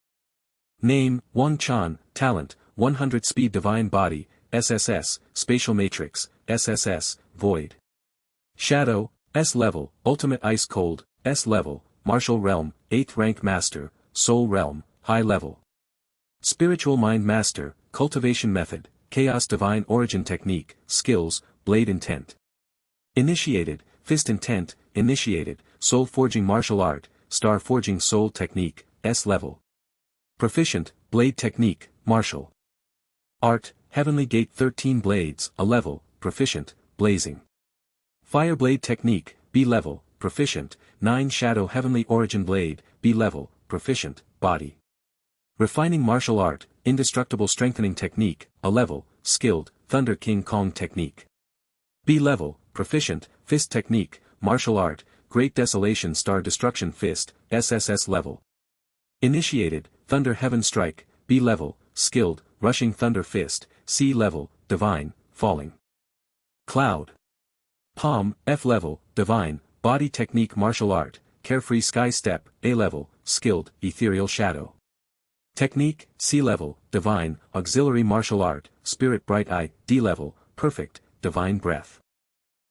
Name, Wang Chan, Talent, 100 Speed Divine Body, SSS, Spatial Matrix, SSS, Void. Shadow, S Level, Ultimate Ice Cold, S Level, Martial Realm, 8th Rank Master, Soul Realm, High Level. Spiritual Mind Master, Cultivation Method, Chaos Divine Origin Technique, Skills, Blade Intent. Initiated, Fist Intent, Initiated, Soul Forging Martial Art, Star Forging Soul Technique, S Level. Proficient, Blade Technique, Martial Art, Heavenly Gate 13 Blades, A Level, Proficient, Blazing. Fire Blade Technique, B Level, Proficient, 9 Shadow Heavenly Origin Blade, B Level, Proficient, Body. Refining Martial Art, Indestructible Strengthening Technique, A Level, Skilled, Thunder King Kong Technique. B Level, proficient, fist technique, martial art, Great Desolation Star Destruction Fist, SSS level. Initiated, Thunder Heaven Strike, B level, skilled, Rushing Thunder Fist, C level, divine, falling. Cloud. Palm, F level, divine, body technique martial art, Carefree Sky Step, A level, skilled, ethereal shadow. Technique, C level, divine, auxiliary martial art, spirit bright eye, D level, perfect, divine breath.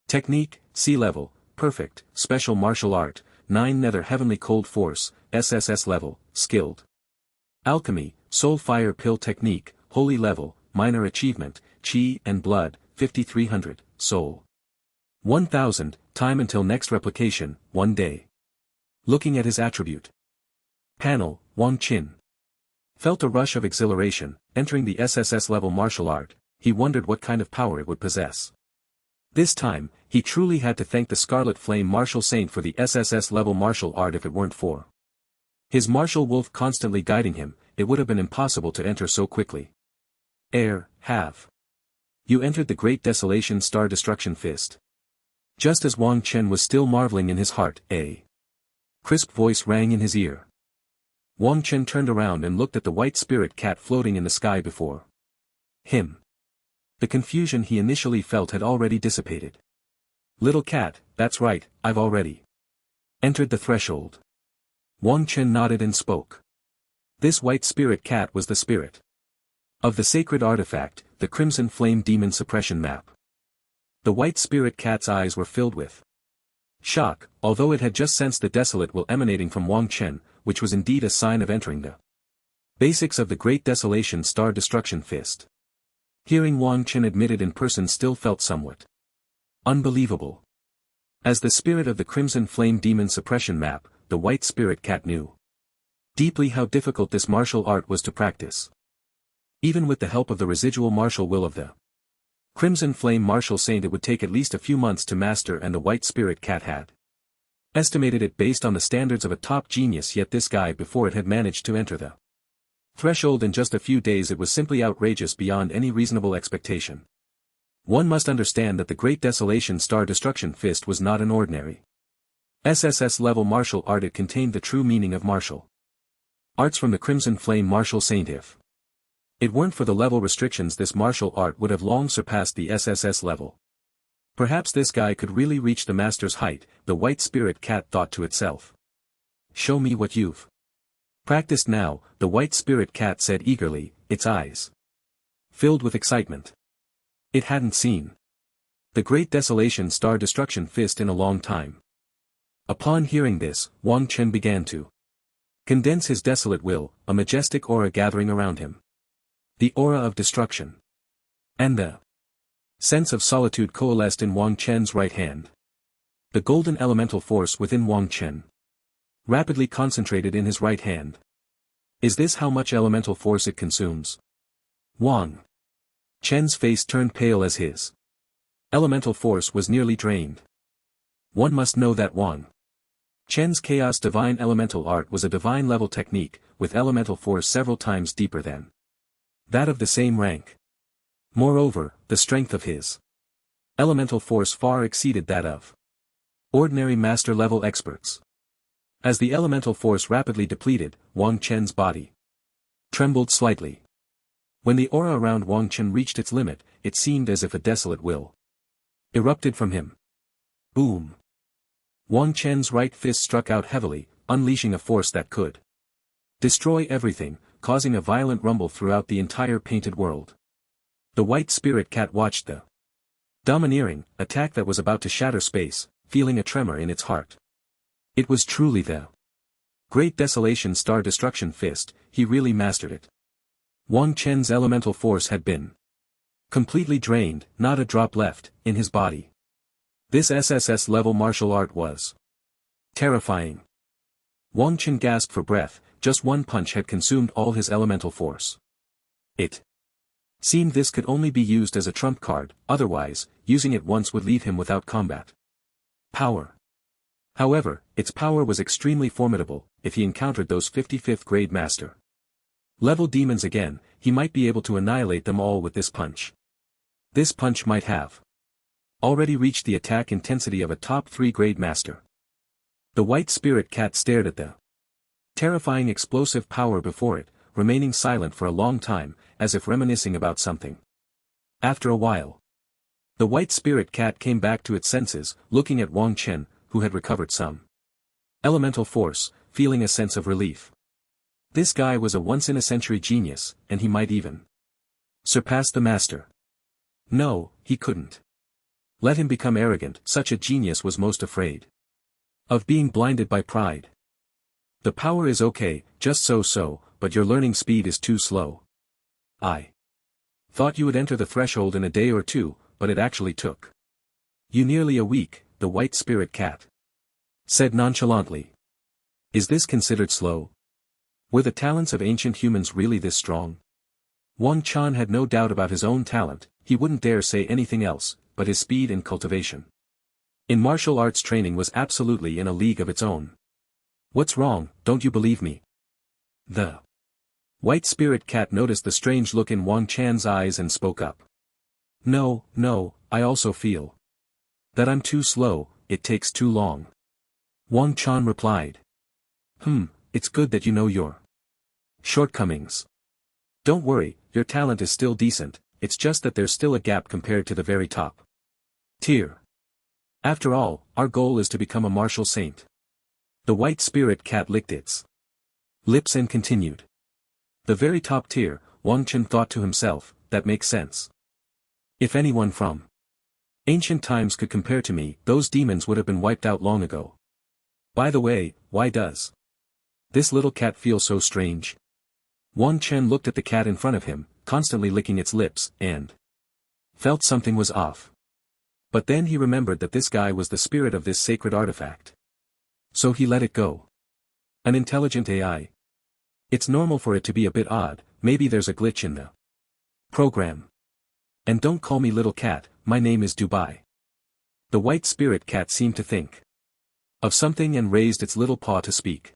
Technique, C level, perfect, special martial art, 9 nether heavenly cold force, SSS level, skilled. Alchemy, soul fire pill technique, holy level, minor achievement, chi and blood, 5300, soul. 1000, time until next replication, 1 day. Looking at his attribute panel, Wang Qin felt a rush of exhilaration. Entering the SSS level martial art, he wondered what kind of power it would possess. This time, he truly had to thank the Scarlet Flame Martial Saint for the SSS level martial art. If it weren't for his martial wolf constantly guiding him, it would have been impossible to enter so quickly. Have you entered the Great Desolation Star Destruction Fist? Just as Wang Chen was still marveling in his heart, a crisp voice rang in his ear. Wang Chen turned around and looked at the white spirit cat floating in the sky before him. The confusion he initially felt had already dissipated. Little cat, that's right, I've already entered the threshold. Wang Chen nodded and spoke. This white spirit cat was the spirit of the sacred artifact, the Crimson Flame Demon Suppression Map. The white spirit cat's eyes were filled with shock, although it had just sensed the desolate will emanating from Wang Chen, which was indeed a sign of entering the basics of the Great Desolation Star Destruction Fist. Hearing Wang Chen admitted in person still felt somewhat unbelievable. As the spirit of the Crimson Flame Demon Suppression Map, the white spirit cat knew deeply how difficult this martial art was to practice. Even with the help of the residual martial will of the Crimson Flame Martial Saint, it would take at least a few months to master, and the white spirit cat had estimated it based on the standards of a top genius, yet this guy before it had managed to enter the threshold in just a few days. It was simply outrageous beyond any reasonable expectation. One must understand that the Great Desolation Star Destruction Fist was not an ordinary SSS level martial art. It contained the true meaning of martial arts from the Crimson Flame Martial Saint. If it weren't for the level restrictions, this martial art would have long surpassed the SSS level. Perhaps this guy could really reach the master's height, the white spirit cat thought to itself. Show me what you've practiced now, the white spirit cat said eagerly, its eyes filled with excitement. It hadn't seen the Great Desolation Star Destruction Fist in a long time. Upon hearing this, Wang Chen began to condense his desolate will, a majestic aura gathering around him. The aura of destruction and the sense of solitude coalesced in Wang Chen's right hand. The golden elemental force within Wang Chen rapidly concentrated in his right hand. Is this how much elemental force it consumes? Wang Chen's face turned pale as his elemental force was nearly drained. One must know that Wang Chen's Chaos Divine Elemental Art was a divine level technique, with elemental force several times deeper than that of the same rank. Moreover, the strength of his elemental force far exceeded that of ordinary master-level experts. As the elemental force rapidly depleted, Wang Chen's body trembled slightly. When the aura around Wang Chen reached its limit, it seemed as if a desolate will erupted from him. Boom! Wang Chen's right fist struck out heavily, unleashing a force that could destroy everything, causing a violent rumble throughout the entire painted world. The white spirit cat watched the domineering attack that was about to shatter space, feeling a tremor in its heart. It was truly the Great Desolation Star Destruction Fist. He really mastered it. Wang Chen's elemental force had been completely drained, not a drop left, in his body. This SSS level martial art was terrifying. Wang Chen gasped for breath. Just one punch had consumed all his elemental force. It seemed this could only be used as a trump card, otherwise, using it once would leave him without combat power. However, its power was extremely formidable. If he encountered those 55th grade master level demons again, he might be able to annihilate them all with this punch. This punch might have Already reached the attack intensity of a top 3 grade master. The white spirit cat stared at the terrifying explosive power before it, remaining silent for a long time, as if reminiscing about something. After a while, the white spirit cat came back to its senses, looking at Wang Chen, who had recovered some elemental force, feeling a sense of relief. This guy was a once-in-a-century genius, and he might even surpass the master. No, he couldn't. Let him become arrogant. Such a genius was most afraid of being blinded by pride. The power is okay, just so, but your learning speed is too slow. I thought you would enter the threshold in a day or two, but it actually took you nearly a week, the white spirit cat said nonchalantly. Is this considered slow? Were the talents of ancient humans really this strong? Wang Chan had no doubt about his own talent, he wouldn't dare say anything else, but his speed and cultivation in martial arts training was absolutely in a league of its own. What's wrong, don't you believe me? The white spirit cat noticed the strange look in Wang Chan's eyes and spoke up. No, I also feel that I'm too slow, it takes too long. Wang Chan replied. It's good that you know your shortcomings. Don't worry, your talent is still decent, it's just that there's still a gap compared to the very top tier. After all, our goal is to become a martial saint. The white spirit cat licked its lips and continued. The very top tier, Wang Chen thought to himself, that makes sense. If anyone from ancient times could compare to me, those demons would have been wiped out long ago. By the way, why does this little cat feel so strange? Wang Chen looked at the cat in front of him, constantly licking its lips, and felt something was off. But then he remembered that this guy was the spirit of this sacred artifact. So he let it go. An intelligent AI. It's normal for it to be a bit odd, maybe there's a glitch in the program. And don't call me little cat, my name is Dubai. The white spirit cat seemed to think of something and raised its little paw to speak.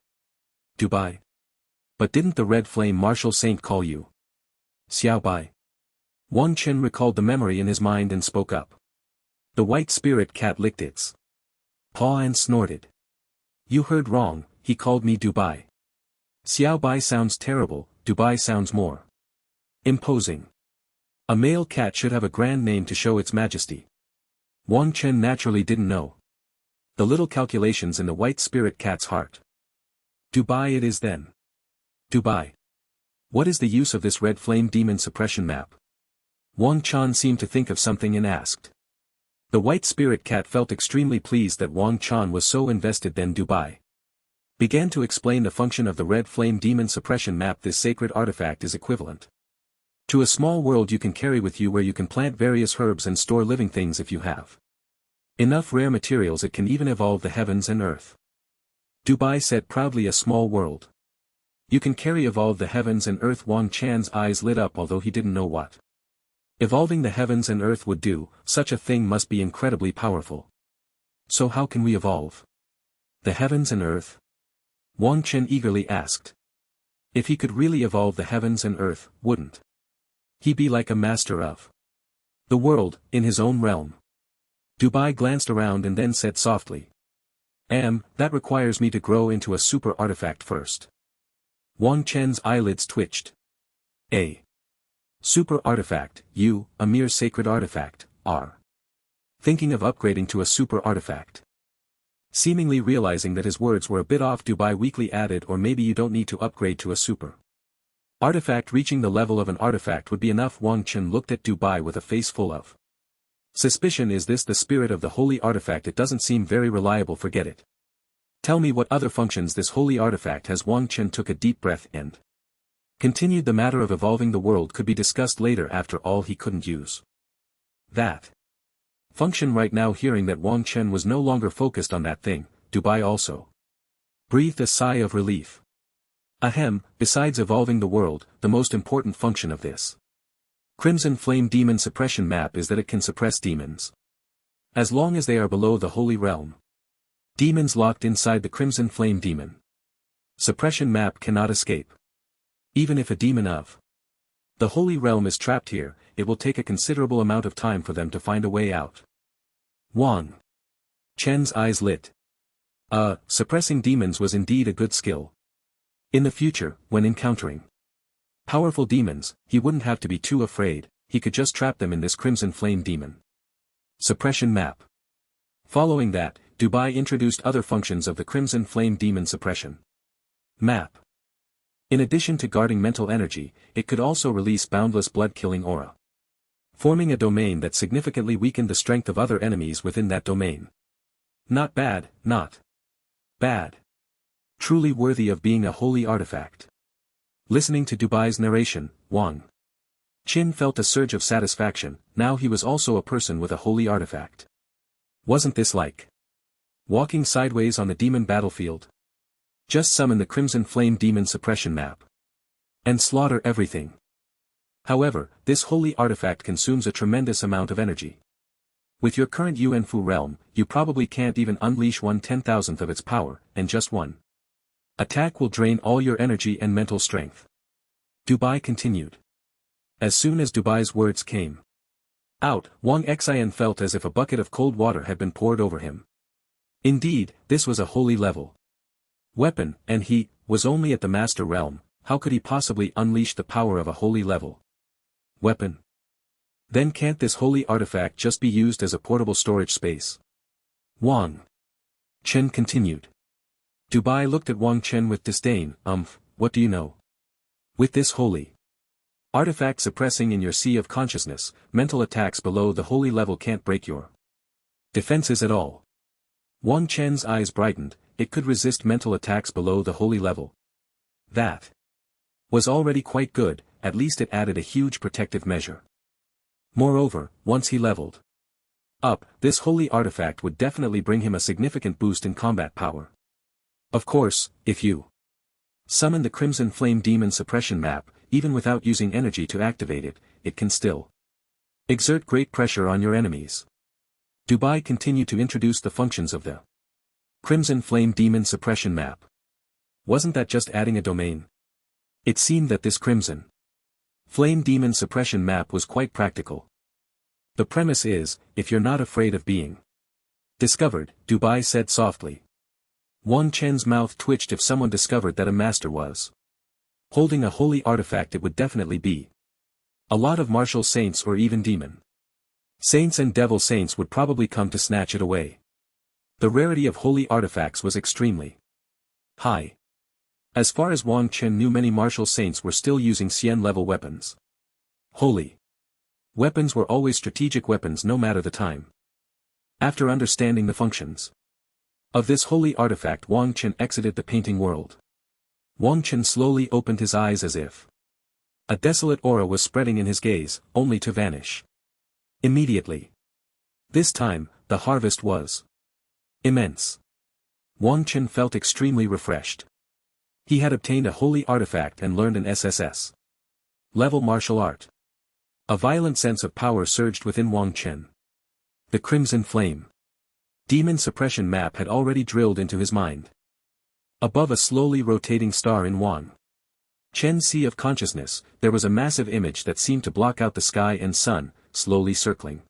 Dubai? But didn't the red flame martial saint call you Xiao Bai? Wang Chen recalled the memory in his mind and spoke up. The white spirit cat licked its paw and snorted. You heard wrong, he called me Dubai. Xiao Bai sounds terrible, Dubai sounds more imposing. A male cat should have a grand name to show its majesty. Wang Chen naturally didn't know the little calculations in the white spirit cat's heart. Dubai it is then. Dubai. What is the use of this red flame demon suppression map? Wang Chan seemed to think of something and asked. The white spirit cat felt extremely pleased that Wang Chan was so invested. Then Dubai began to explain the function of the red flame demon suppression map. This sacred artifact is equivalent to a small world you can carry with you, where you can plant various herbs and store living things if you have enough rare materials. It can even evolve the heavens and earth. Dubai said proudly. A small world you can carry evolve the heavens and earth. Wang Chan's eyes lit up, although he didn't know what evolving the heavens and earth would do. Such a thing must be incredibly powerful. So how can we evolve the heavens and earth? Wang Chen eagerly asked. If he could really evolve the heavens and earth, wouldn't he be like a master of the world, in his own realm? Dubai glanced around and then said softly. That requires me to grow into a super artifact first. Wang Chen's eyelids twitched. A super artifact, you, a mere sacred artifact, are thinking of upgrading to a super artifact. Seemingly realizing that his words were a bit off, Dubai weakly added, or maybe you don't need to upgrade to a super artifact. Reaching the level of an artifact would be enough. Wang Chen looked at Dubai with a face full of suspicion. Is this the spirit of the holy artifact? It doesn't seem very reliable. Forget it. Tell me what other functions this holy artifact has. Wang Chen took a deep breath and continued. The matter of evolving the world could be discussed later. After all, he couldn't use that function right now. Hearing that Wang Chen was no longer focused on that thing, Dubai also breathed a sigh of relief. Besides evolving the world, the most important function of this Crimson Flame Demon Suppression Map is that it can suppress demons as long as they are below the Holy Realm. Demons locked inside the Crimson Flame Demon Suppression Map cannot escape. Even if a demon of the Holy Realm is trapped here, it will take a considerable amount of time for them to find a way out. Wang Chen's eyes lit. Suppressing demons was indeed a good skill. In the future, when encountering powerful demons, he wouldn't have to be too afraid, he could just trap them in this Crimson Flame Demon suppression map. Following that, Dubai introduced other functions of the Crimson Flame Demon suppression map. In addition to guarding mental energy, it could also release boundless blood-killing aura, forming a domain that significantly weakened the strength of other enemies within that domain. Not bad, not bad. Truly worthy of being a holy artifact. Listening to Dubai's narration, Wang Qin felt a surge of satisfaction. Now he was also a person with a holy artifact. Wasn't this like walking sideways on the demon battlefield? Just summon the Crimson Flame Demon suppression map and slaughter everything. However, this holy artifact consumes a tremendous amount of energy. With your current Yuanfu realm, you probably can't even unleash 1/10,000th of its power, and just one attack will drain all your energy and mental strength. Dubai continued. As soon as Dubai's words came out, Wang Xian felt as if a bucket of cold water had been poured over him. Indeed, this was a holy level weapon, and he was only at the master realm. How could he possibly unleash the power of a holy level weapon? Then can't this holy artifact just be used as a portable storage space? Wang Chen continued. Dubai looked at Wang Chen with disdain. What do you know? With this holy artifact suppressing in your sea of consciousness, mental attacks below the holy level can't break your defenses at all. Wang Chen's eyes brightened. It could resist mental attacks below the holy level. That was already quite good, at least it added a huge protective measure. Moreover, once he leveled up, this holy artifact would definitely bring him a significant boost in combat power. Of course, if you summon the Crimson Flame Demon suppression map, even without using energy to activate it, it can still exert great pressure on your enemies. Dubai continued to introduce the functions of the Crimson Flame Demon suppression map. Wasn't that just adding a domain? It seemed that this Crimson Flame Demon suppression map was quite practical. The premise is, if you're not afraid of being discovered, Dubai said softly. Wang Chen's mouth twitched. If someone discovered that a master was holding a holy artifact, it would definitely be a lot of martial saints or even demon saints and devil saints would probably come to snatch it away. The rarity of holy artifacts was extremely high. As far as Wang Chen knew, many martial saints were still using Xian-level weapons. Holy weapons were always strategic weapons no matter the time. After understanding the functions of this holy artifact, Wang Chen exited the painting world. Wang Chen slowly opened his eyes as if a desolate aura was spreading in his gaze, only to vanish immediately. This time, the harvest was immense. Wang Chen felt extremely refreshed. He had obtained a holy artifact and learned an SSS level martial art. A violent sense of power surged within Wang Chen. The Crimson Flame Demon suppression map had already drilled into his mind. Above a slowly rotating star in Wang Chen's sea of consciousness, there was a massive image that seemed to block out the sky and sun, slowly circling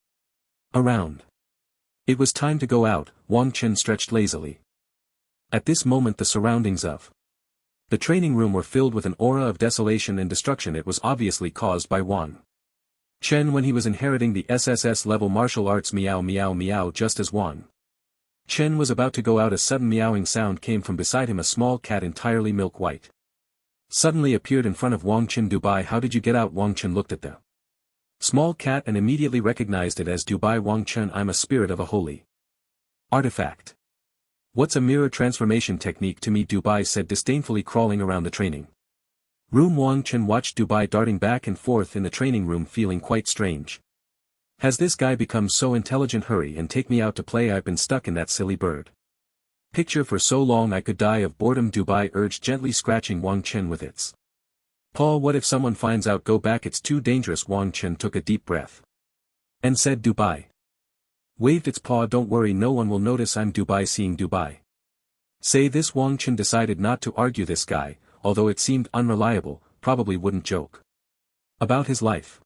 around. It was time to go out. Wang Chen stretched lazily. At this moment the surroundings of the training room were filled with an aura of desolation and destruction. It was obviously caused by Wang Chen when he was inheriting the SSS level martial arts. Meow meow meow. Just as Wang Chen was about to go out, a sudden meowing sound came from beside him. A small cat, entirely milk white, suddenly appeared in front of Wang Chen. Dubai, how did you get out? Wang Chen looked at the small cat and immediately recognized it as Dubai. Wang Chen, I'm a spirit of a holy artifact. What's a mirror transformation technique to me? Dubai said disdainfully, crawling around the training room. Wang Chen watched Dubai darting back and forth in the training room, feeling quite strange. Has this guy become so intelligent? Hurry and take me out to play. I've been stuck in that silly bird picture for so long I could die of boredom. Dubai urged, gently scratching Wang Chen with its paw. What if someone finds out? Go back, it's too dangerous. Wang Chen took a deep breath and said. Dubai waved its paw. Don't worry, no one will notice. I'm Dubai. Seeing Dubai say this, Wang Chen decided not to argue. This guy, although it seemed unreliable, probably wouldn't joke about his life.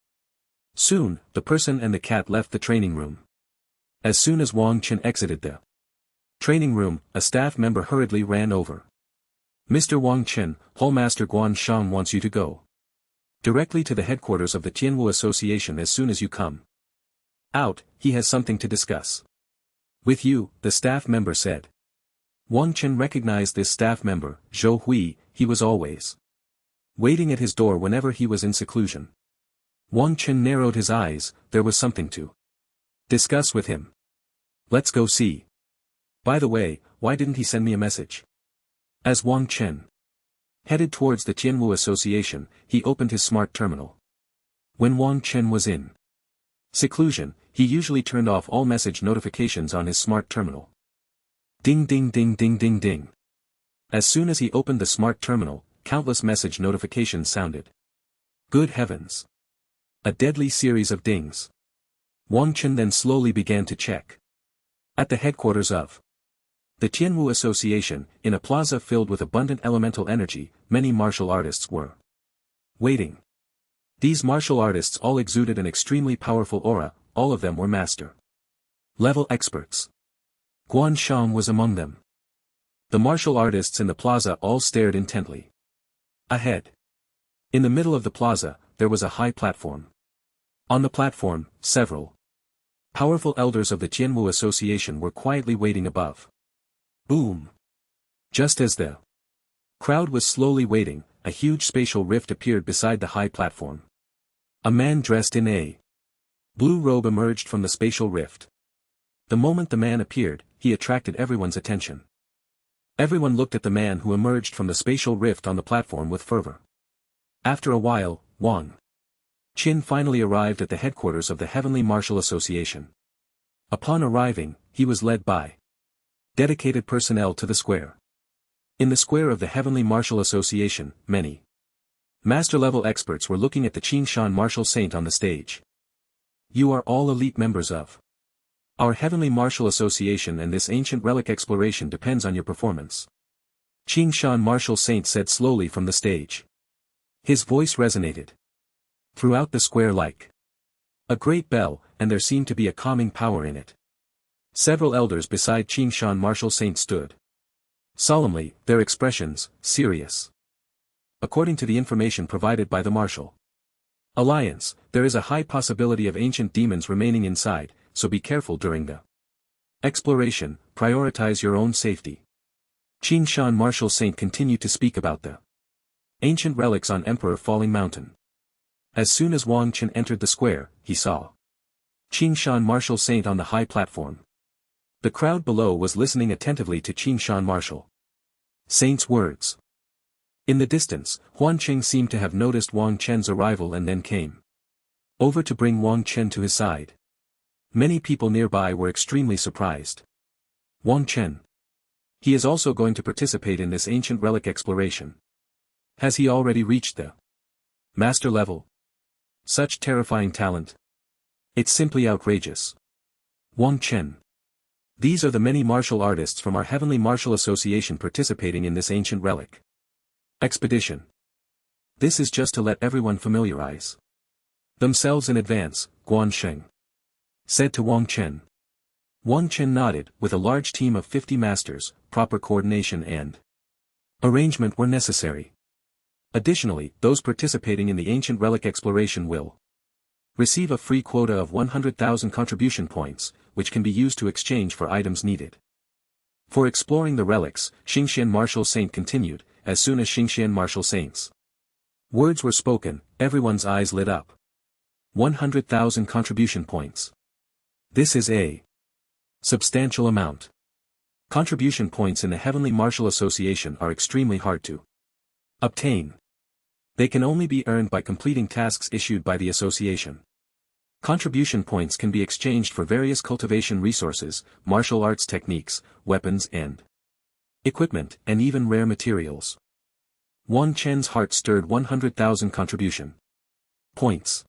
Soon, the person and the cat left the training room. As soon as Wang Chen exited the training room, a staff member hurriedly ran over. Mr. Wang Chen, Hallmaster Guan Shang wants you to go directly to the headquarters of the Tianwu Association as soon as you come out. He has something to discuss with you, the staff member said. Wang Chen recognized this staff member, Zhou Hui. He was always waiting at his door whenever he was in seclusion. Wang Chen narrowed his eyes. There was something to discuss with him. Let's go see. By the way, why didn't he send me a message? As Wang Chen headed towards the Tianwu Association, he opened his smart terminal. When Wang Chen was in seclusion, he usually turned off all message notifications on his smart terminal. Ding ding ding ding ding ding. As soon as he opened the smart terminal, countless message notifications sounded. Good heavens! A deadly series of dings. Wang Chen then slowly began to check. At the headquarters of the Tianwu Association, in a plaza filled with abundant elemental energy, many martial artists were waiting. These martial artists all exuded an extremely powerful aura, all of them were master level experts. Guan Shang was among them. The martial artists in the plaza all stared intently ahead. In the middle of the plaza, there was a high platform. On the platform, several powerful elders of the Tianwu Association were quietly waiting above. Boom! Just as the crowd was slowly waiting, a huge spatial rift appeared beside the high platform. A man dressed in a blue robe emerged from the spatial rift. The moment the man appeared, he attracted everyone's attention. Everyone looked at the man who emerged from the spatial rift on the platform with fervor. After a while, Wang Chen finally arrived at the headquarters of the Heavenly Martial Association. Upon arriving, he was led by dedicated personnel to the square. In the square of the Heavenly Martial Association, many master-level experts were looking at the Qingshan Martial Saint on the stage. You are all elite members of our Heavenly Martial Association, and this ancient relic exploration depends on your performance. Qingshan Martial Saint said slowly from the stage. His voice resonated throughout the square like a great bell, and there seemed to be a calming power in it. Several elders beside Qingshan Martial Saint stood solemnly, their expressions serious. According to the information provided by the Martial Alliance, there is a high possibility of ancient demons remaining inside, so be careful during the exploration, prioritize your own safety. Qingshan Martial Saint continued to speak about the ancient relics on Emperor Falling Mountain. As soon as Wang Chen entered the square, he saw Qingshan Martial Saint on the high platform. The crowd below was listening attentively to Qingshan Martial Saint's words. In the distance, Huan Qing seemed to have noticed Wang Chen's arrival and then came over to bring Wang Chen to his side. Many people nearby were extremely surprised. Wang Chen. He is also going to participate in this ancient relic exploration. Has he already reached the master level? Such terrifying talent. It's simply outrageous. Wang Chen. These are the many martial artists from our Heavenly Martial Association participating in this ancient relic expedition. This is just to let everyone familiarize themselves in advance, Guan Sheng said to Wang Chen. Wang Chen nodded. With a large team of 50 masters, proper coordination and arrangement were necessary. Additionally, those participating in the ancient relic exploration will receive a free quota of 100,000 contribution points, which can be used to exchange for items needed. For exploring the relics, Xingxian Martial Saint continued. As soon as Xingxian Martial Saint's words were spoken, everyone's eyes lit up. 100,000 contribution points. This is a substantial amount. Contribution points in the Heavenly Martial Association are extremely hard to obtain. They can only be earned by completing tasks issued by the association. Contribution points can be exchanged for various cultivation resources, martial arts techniques, weapons and equipment, and even rare materials. Wang Chen's heart stirred. 100,000 contribution points.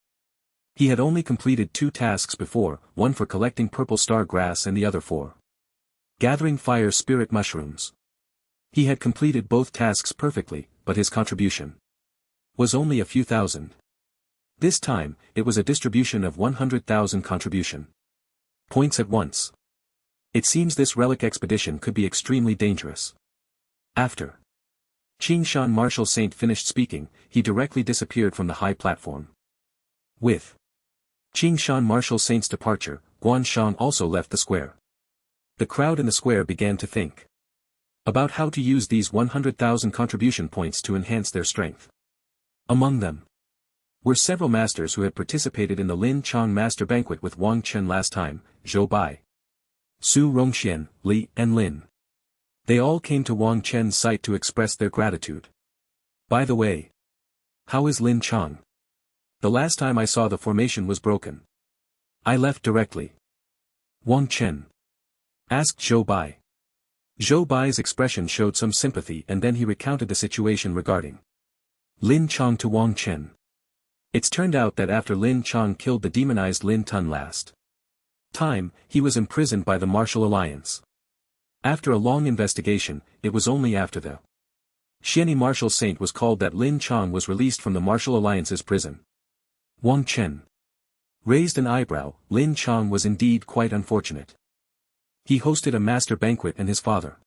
He had only completed 2 tasks before, one for collecting purple star grass and the other for gathering fire spirit mushrooms. He had completed both tasks perfectly, but his contribution was only a few thousand. This time, it was a distribution of 100,000 contribution points at once. It seems this relic expedition could be extremely dangerous. After Qingshan Martial Saint finished speaking, he directly disappeared from the high platform. With Qingshan Martial Saint's departure, Guanshang also left the square. The crowd in the square began to think about how to use these 100,000 contribution points to enhance their strength. Among them were several masters who had participated in the Lin Chang Master Banquet with Wang Chen last time, Zhou Bai, Su Rongxian, Li, and Lin. They all came to Wang Chen's site to express their gratitude. By the way, how is Lin Chang? The last time I saw the formation was broken. I left directly. Wang Chen asked Zhou Bai. Zhou Bai's expression showed some sympathy and then he recounted the situation regarding Lin Chang to Wang Chen. It's turned out that after Lin Chang killed the demonized Lin Tun last time, he was imprisoned by the Martial Alliance. After a long investigation, it was only after the Xianyi Martial Saint was called that Lin Chang was released from the Martial Alliance's prison. Wang Chen raised an eyebrow. Lin Chang was indeed quite unfortunate. He hosted a master banquet and his father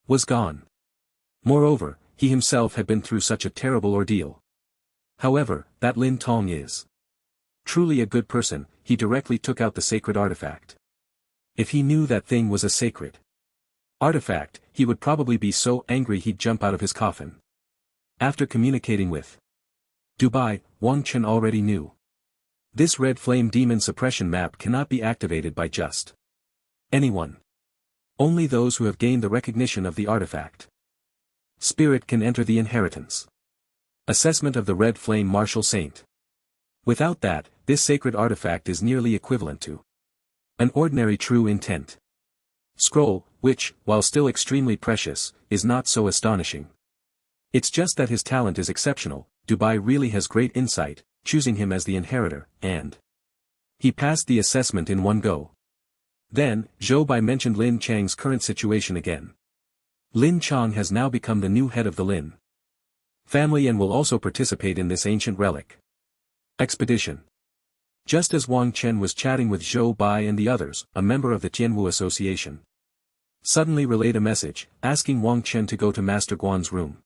was gone. Moreover, he himself had been through such a terrible ordeal. However, that Lin Tong is truly a good person. He directly took out the sacred artifact. If he knew that thing was a sacred artifact, he would probably be so angry he'd jump out of his coffin. After communicating with Dubai, Wang Chen already knew. This red flame demon suppression map cannot be activated by just anyone. Only those who have gained the recognition of the artifact spirit can enter the inheritance. Assessment of the red flame martial saint. Without that, this sacred artifact is nearly equivalent to an ordinary true intent scroll, which, while still extremely precious, is not so astonishing. It's just that his talent is exceptional. Dubai really has great insight, choosing him as the inheritor, and he passed the assessment in one go. Then, Zhou Bai mentioned Lin Chang's current situation again. Lin Chang has now become the new head of the Lin family and will also participate in this ancient relic expedition. Just as Wang Chen was chatting with Zhou Bai and the others, a member of the Tianwu Association suddenly relayed a message, asking Wang Chen to go to Master Guan's room.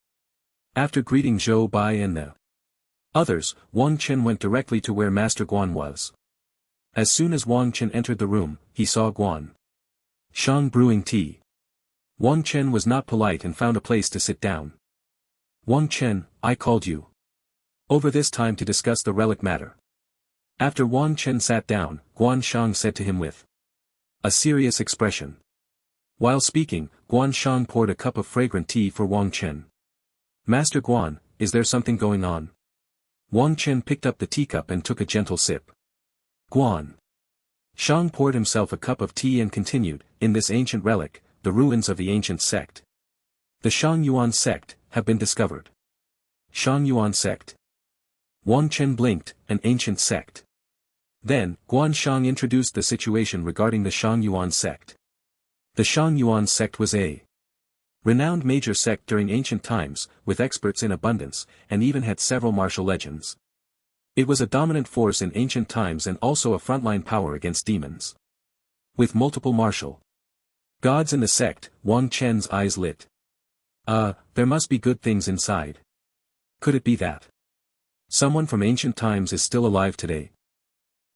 After greeting Zhou Bai and the others, Wang Chen went directly to where Master Guan was. As soon as Wang Chen entered the room, he saw Guan Shang brewing tea. Wang Chen was not polite and found a place to sit down. Wang Chen, I called you over this time to discuss the relic matter. After Wang Chen sat down, Guan Shang said to him with a serious expression. While speaking, Guan Shang poured a cup of fragrant tea for Wang Chen. Master Guan, is there something going on? Wang Chen picked up the teacup and took a gentle sip. Guan Shang poured himself a cup of tea and continued, in this ancient relic, the ruins of the ancient sect, the Shang Yuan sect, have been discovered. Shang Yuan sect? Wang Chen blinked, an ancient sect. Then, Guan Shang introduced the situation regarding the Shang Yuan sect. The Shang Yuan sect was a renowned major sect during ancient times, with experts in abundance, and even had several martial legends. It was a dominant force in ancient times and also a frontline power against demons. With multiple martial gods in the sect, Wang Chen's eyes lit. There must be good things inside. Could it be that someone from ancient times is still alive today?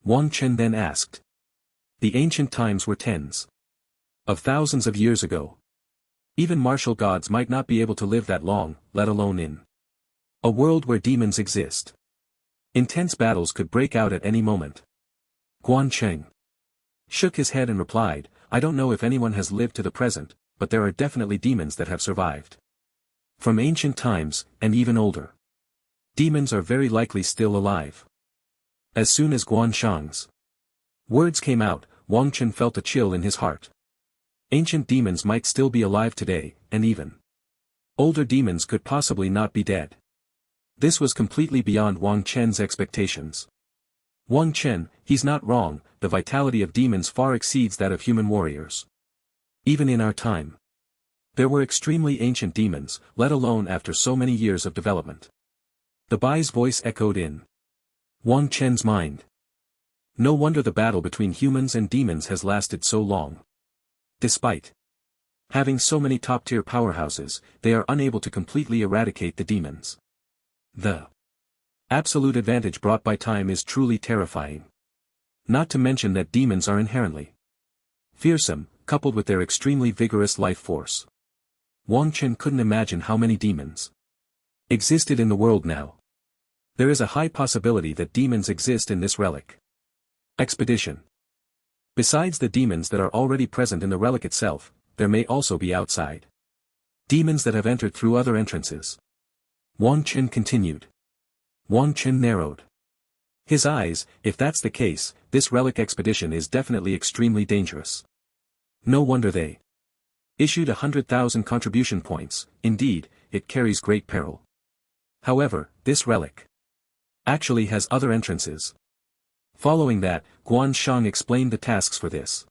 Wang Chen then asked. The ancient times were tens of thousands of years ago. Even martial gods might not be able to live that long, let alone in a world where demons exist. Intense battles could break out at any moment. Guan Cheng shook his head and replied, I don't know if anyone has lived to the present, but there are definitely demons that have survived from ancient times, and even older. Demons are very likely still alive. As soon as Guan Shang's words came out, Wang Chen felt a chill in his heart. Ancient demons might still be alive today, and even older demons could possibly not be dead. This was completely beyond Wang Chen's expectations. Wang Chen, he's not wrong, the vitality of demons far exceeds that of human warriors. Even in our time, there were extremely ancient demons, let alone after so many years of development. The Bai's voice echoed in Wang Chen's mind. No wonder the battle between humans and demons has lasted so long. Despite having so many top-tier powerhouses, they are unable to completely eradicate the demons. The absolute advantage brought by time is truly terrifying. Not to mention that demons are inherently fearsome, coupled with their extremely vigorous life force. Wang Chen couldn't imagine how many demons existed in the world now. There is a high possibility that demons exist in this relic expedition. Besides the demons that are already present in the relic itself, there may also be outside demons that have entered through other entrances. Wang Chen continued. Wang Chen narrowed his eyes. If that's the case, this relic expedition is definitely extremely dangerous. No wonder they issued 100,000 contribution points. Indeed, it carries great peril. However, this relic actually has other entrances. Following that, Guan Shang explained the tasks for this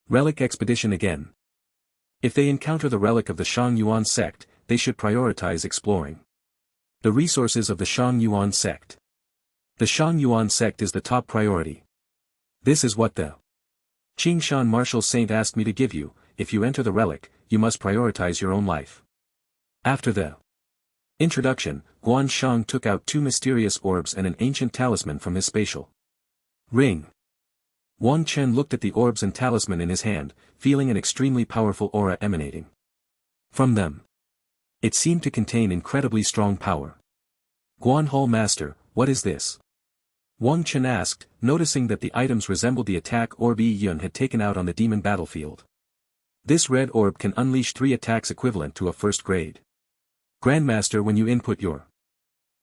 relic expedition again. If they encounter the relic of the Shang Yuan sect, they should prioritize exploring the resources of the Shang Yuan sect. The Shang Yuan sect is the top priority. This is what the Qingshan Martial Saint asked me to give you. If you enter the relic, you must prioritize your own life. After the introduction, Guan Shang took out 2 mysterious orbs and an ancient talisman from his spatial ring. Wang Chen looked at the orbs and talisman in his hand, feeling an extremely powerful aura emanating from them. It seemed to contain incredibly strong power. Guan Hall Master, what is this? Wang Chen asked, noticing that the items resembled the attack orb Yi Yun had taken out on the demon battlefield. This red orb can unleash 3 attacks equivalent to a first grade Grandmaster when you input your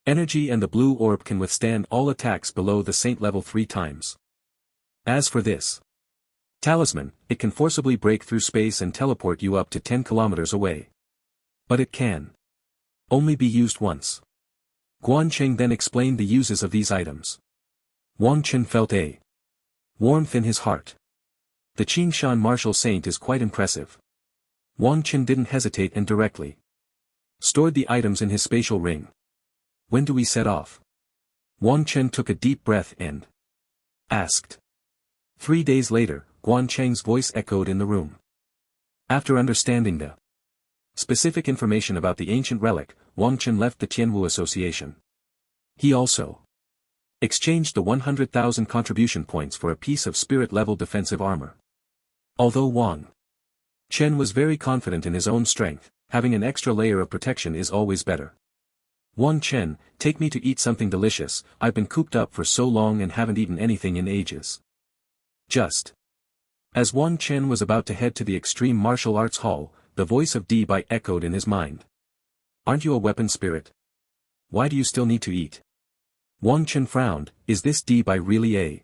energy, and the blue orb can withstand all attacks below the Saint level 3 times. As for this talisman, it can forcibly break through space and teleport you up to 10 kilometers away. But it can only be used once. Guan Cheng then explained the uses of these items. Wang Chen felt a warmth in his heart. The Qingshan Martial Saint is quite impressive. Wang Chen didn't hesitate and directly stored the items in his spatial ring. When do we set off? Wang Chen took a deep breath and asked. 3 days later, Guan Cheng's voice echoed in the room. After understanding the specific information about the ancient relic, Wang Chen left the Tianwu Association. He also exchanged the 100,000 contribution points for a piece of spirit-level defensive armor. Although Wang Chen was very confident in his own strength, having an extra layer of protection is always better. Wang Chen, take me to eat something delicious. I've been cooped up for so long and haven't eaten anything in ages. Just as Wang Chen was about to head to the Extreme Martial Arts Hall, the voice of Di Bai echoed in his mind. Aren't you a weapon spirit? Why do you still need to eat? Wang Chen frowned. Is this Di Bai really a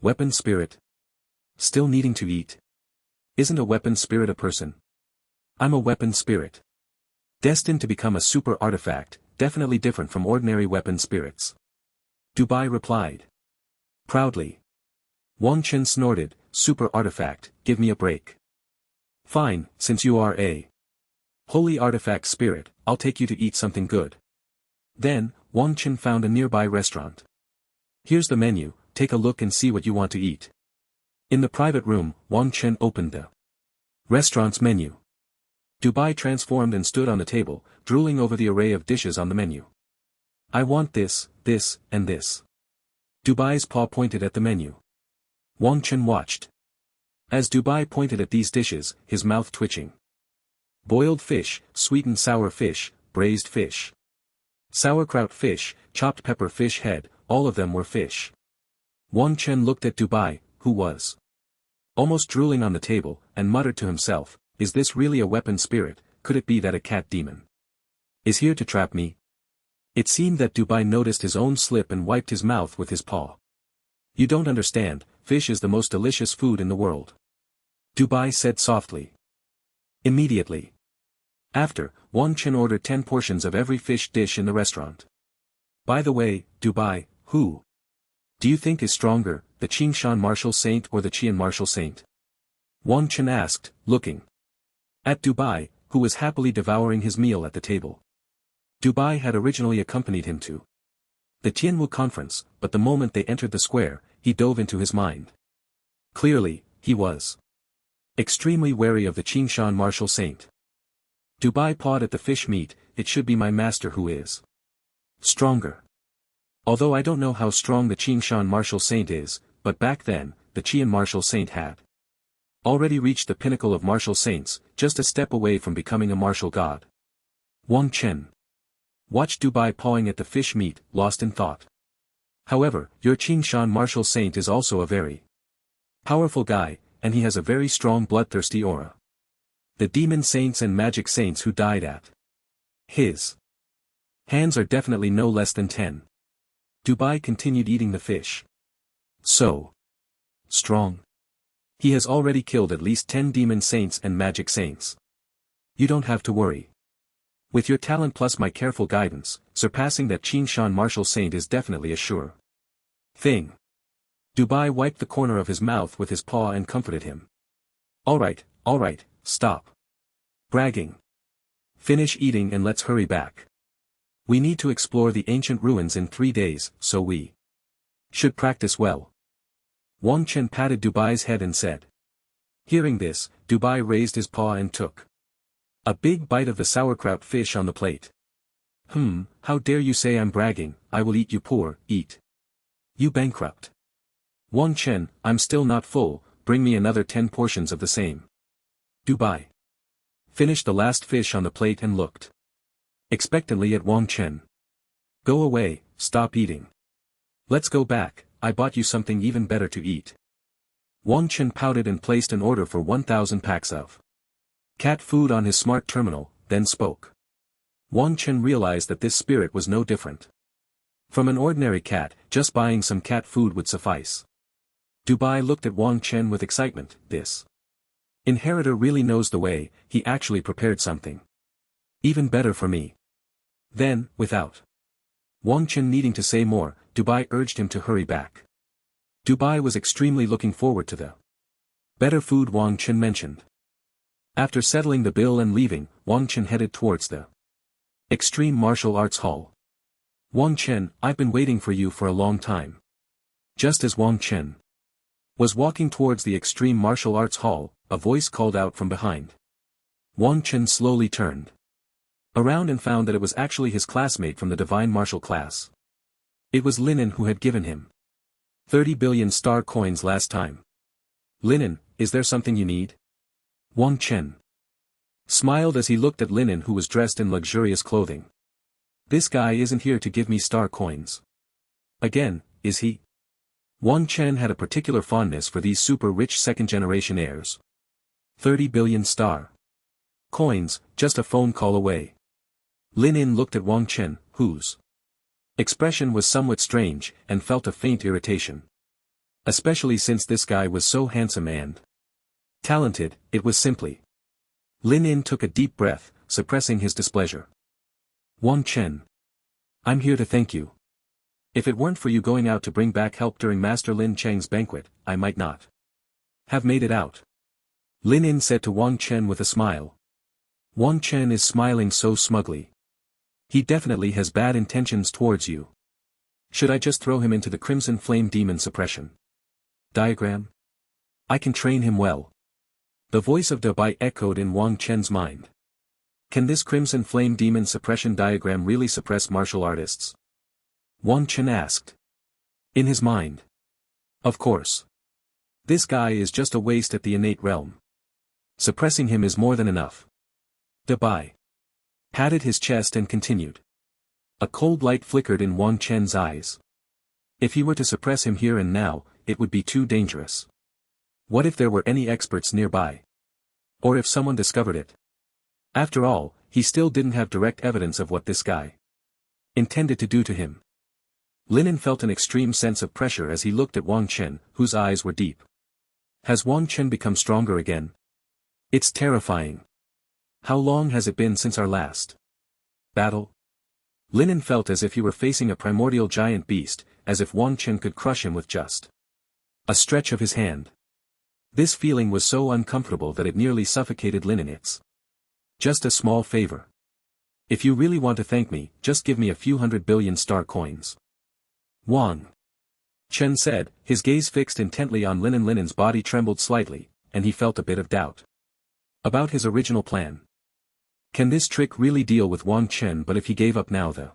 weapon spirit? Still needing to eat? Isn't a weapon spirit a person? I'm a weapon spirit. Destined to become a super artifact, definitely different from ordinary weapon spirits. Dubai replied proudly. Wang Chen snorted, super artifact, give me a break. Fine, since you are a holy artifact spirit, I'll take you to eat something good. Then, Wang Chen found a nearby restaurant. Here's the menu, take a look and see what you want to eat. In the private room, Wang Chen opened the restaurant's menu. Dubai transformed and stood on the table, drooling over the array of dishes on the menu. I want this, this, and this. Dubai's paw pointed at the menu. Wang Chen watched as Dubai pointed at these dishes, his mouth twitching. Boiled fish, sweet and sour fish, braised fish, sauerkraut fish, chopped pepper fish head, all of them were fish. Wang Chen looked at Dubai, who was almost drooling on the table, and muttered to himself, is this really a weapon spirit? Could it be that a cat demon is here to trap me? It seemed that Dubai noticed his own slip and wiped his mouth with his paw. You don't understand, fish is the most delicious food in the world. Dubai said softly. Immediately after, Wang Chen ordered 10 portions of every fish dish in the restaurant. By the way, Dubai, who do you think is stronger, the Qingshan Martial Saint or the Qian Martial Saint? Wang Chen asked, looking at Dubai, who was happily devouring his meal at the table. Dubai had originally accompanied him to the Tianwu conference, but the moment they entered the square, he dove into his mind. Clearly, he was extremely wary of the Qingshan martial saint. Dubai pawed at the fish meat, it should be my master who is stronger. Although I don't know how strong the Qingshan martial saint is, but back then, the Qian martial saint had already reached the pinnacle of martial saints, just a step away from becoming a martial god. Wang Chen watched Dubai pawing at the fish meat, lost in thought. However, your Qingshan martial saint is also a very powerful guy, and he has a very strong bloodthirsty aura. The demon saints and magic saints who died at his hands are definitely no less than 10. Dubai continued eating the fish. So strong. He has already killed at least 10 demon saints and magic saints. You don't have to worry. With your talent plus my careful guidance, surpassing that Qingshan martial saint is definitely a sure thing. Dubai wiped the corner of his mouth with his paw and comforted him. Alright, stop bragging. Finish eating and let's hurry back. We need to explore the ancient ruins in 3 days, so we should practice well. Wang Chen patted Dubai's head and said. Hearing this, Dubai raised his paw and took a big bite of the sauerkraut fish on the plate. How dare you say I'm bragging, I will eat you poor, eat. You bankrupt. Wang Chen, I'm still not full, bring me another 10 portions of the same. Dubai finished the last fish on the plate and looked expectantly at Wang Chen. Go away, stop eating. Let's go back, I bought you something even better to eat. Wang Chen pouted and placed an order for 1,000 packs of cat food on his smart terminal, then spoke. Wang Chen realized that this spirit was no different from an ordinary cat, just buying some cat food would suffice. Dubai looked at Wang Chen with excitement, this inheritor really knows the way, he actually prepared something even better for me. Then, without Wang Chen needing to say more, Dubai urged him to hurry back. Dubai was extremely looking forward to the better food Wang Chen mentioned. After settling the bill and leaving, Wang Chen headed towards the Extreme Martial Arts Hall. Wang Chen, I've been waiting for you for a long time. Just as Wang Chen was walking towards the Extreme Martial Arts Hall, a voice called out from behind. Wang Chen slowly turned around and found that it was actually his classmate from the Divine Martial class. It was Linen who had given him 30 billion star coins last time. Linen, is there something you need? Wang Chen smiled as he looked at Linen who was dressed in luxurious clothing. This guy isn't here to give me star coins. Again, is he? Wang Chen had a particular fondness for these super-rich second-generation heirs. 30 billion star coins, just a phone call away. Lin looked at Wang Chen, whose expression was somewhat strange, and felt a faint irritation. Especially since this guy was so handsome and talented, it was simply. Lin took a deep breath, suppressing his displeasure. Wang Chen. I'm here to thank you. If it weren't for you going out to bring back help during Master Lin Cheng's banquet, I might not have made it out. Lin said to Wang Chen with a smile. Wang Chen is smiling so smugly. He definitely has bad intentions towards you. Should I just throw him into the Crimson Flame Demon Suppression diagram? I can train him well. The voice of Dubai echoed in Wang Chen's mind. Can this Crimson Flame Demon Suppression diagram really suppress martial artists? Wang Chen asked. In his mind. Of course. This guy is just a waste at the innate realm. Suppressing him is more than enough. Dubai patted his chest and continued. A cold light flickered in Wang Chen's eyes. If he were to suppress him here and now, it would be too dangerous. What if there were any experts nearby? Or if someone discovered it? After all, he still didn't have direct evidence of what this guy intended to do to him. Lin felt an extreme sense of pressure as he looked at Wang Chen, whose eyes were deep. Has Wang Chen become stronger again? It's terrifying. How long has it been since our last battle? Lin felt as if he were facing a primordial giant beast, as if Wang Chen could crush him with just a stretch of his hand. This feeling was so uncomfortable that it nearly suffocated Lin. It's just a small favor. If you really want to thank me, just give me a few 100 billion star coins. Wang Chen said, his gaze fixed intently on Lin, and Lin's body trembled slightly, and he felt a bit of doubt about his original plan. Can this trick really deal with Wang Chen? But if he gave up now, the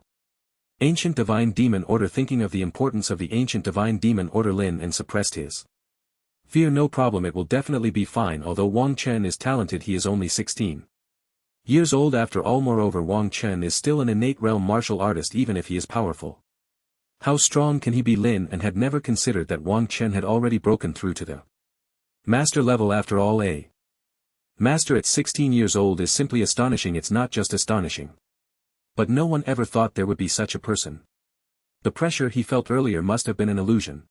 Ancient Divine Demon Order, thinking of the importance of the Ancient Divine Demon Order, Lin and suppressed his fear. No problem, it will definitely be fine. Although Wang Chen is talented, he is only 16 years old after all. Moreover, Wang Chen is still an innate realm martial artist even if he is powerful. How strong can he be? Lin and had never considered that Wang Chen had already broken through to the master level. After all, a master at 16 years old is simply astonishing. It's not just astonishing, but no one ever thought there would be such a person. The pressure he felt earlier must have been an illusion.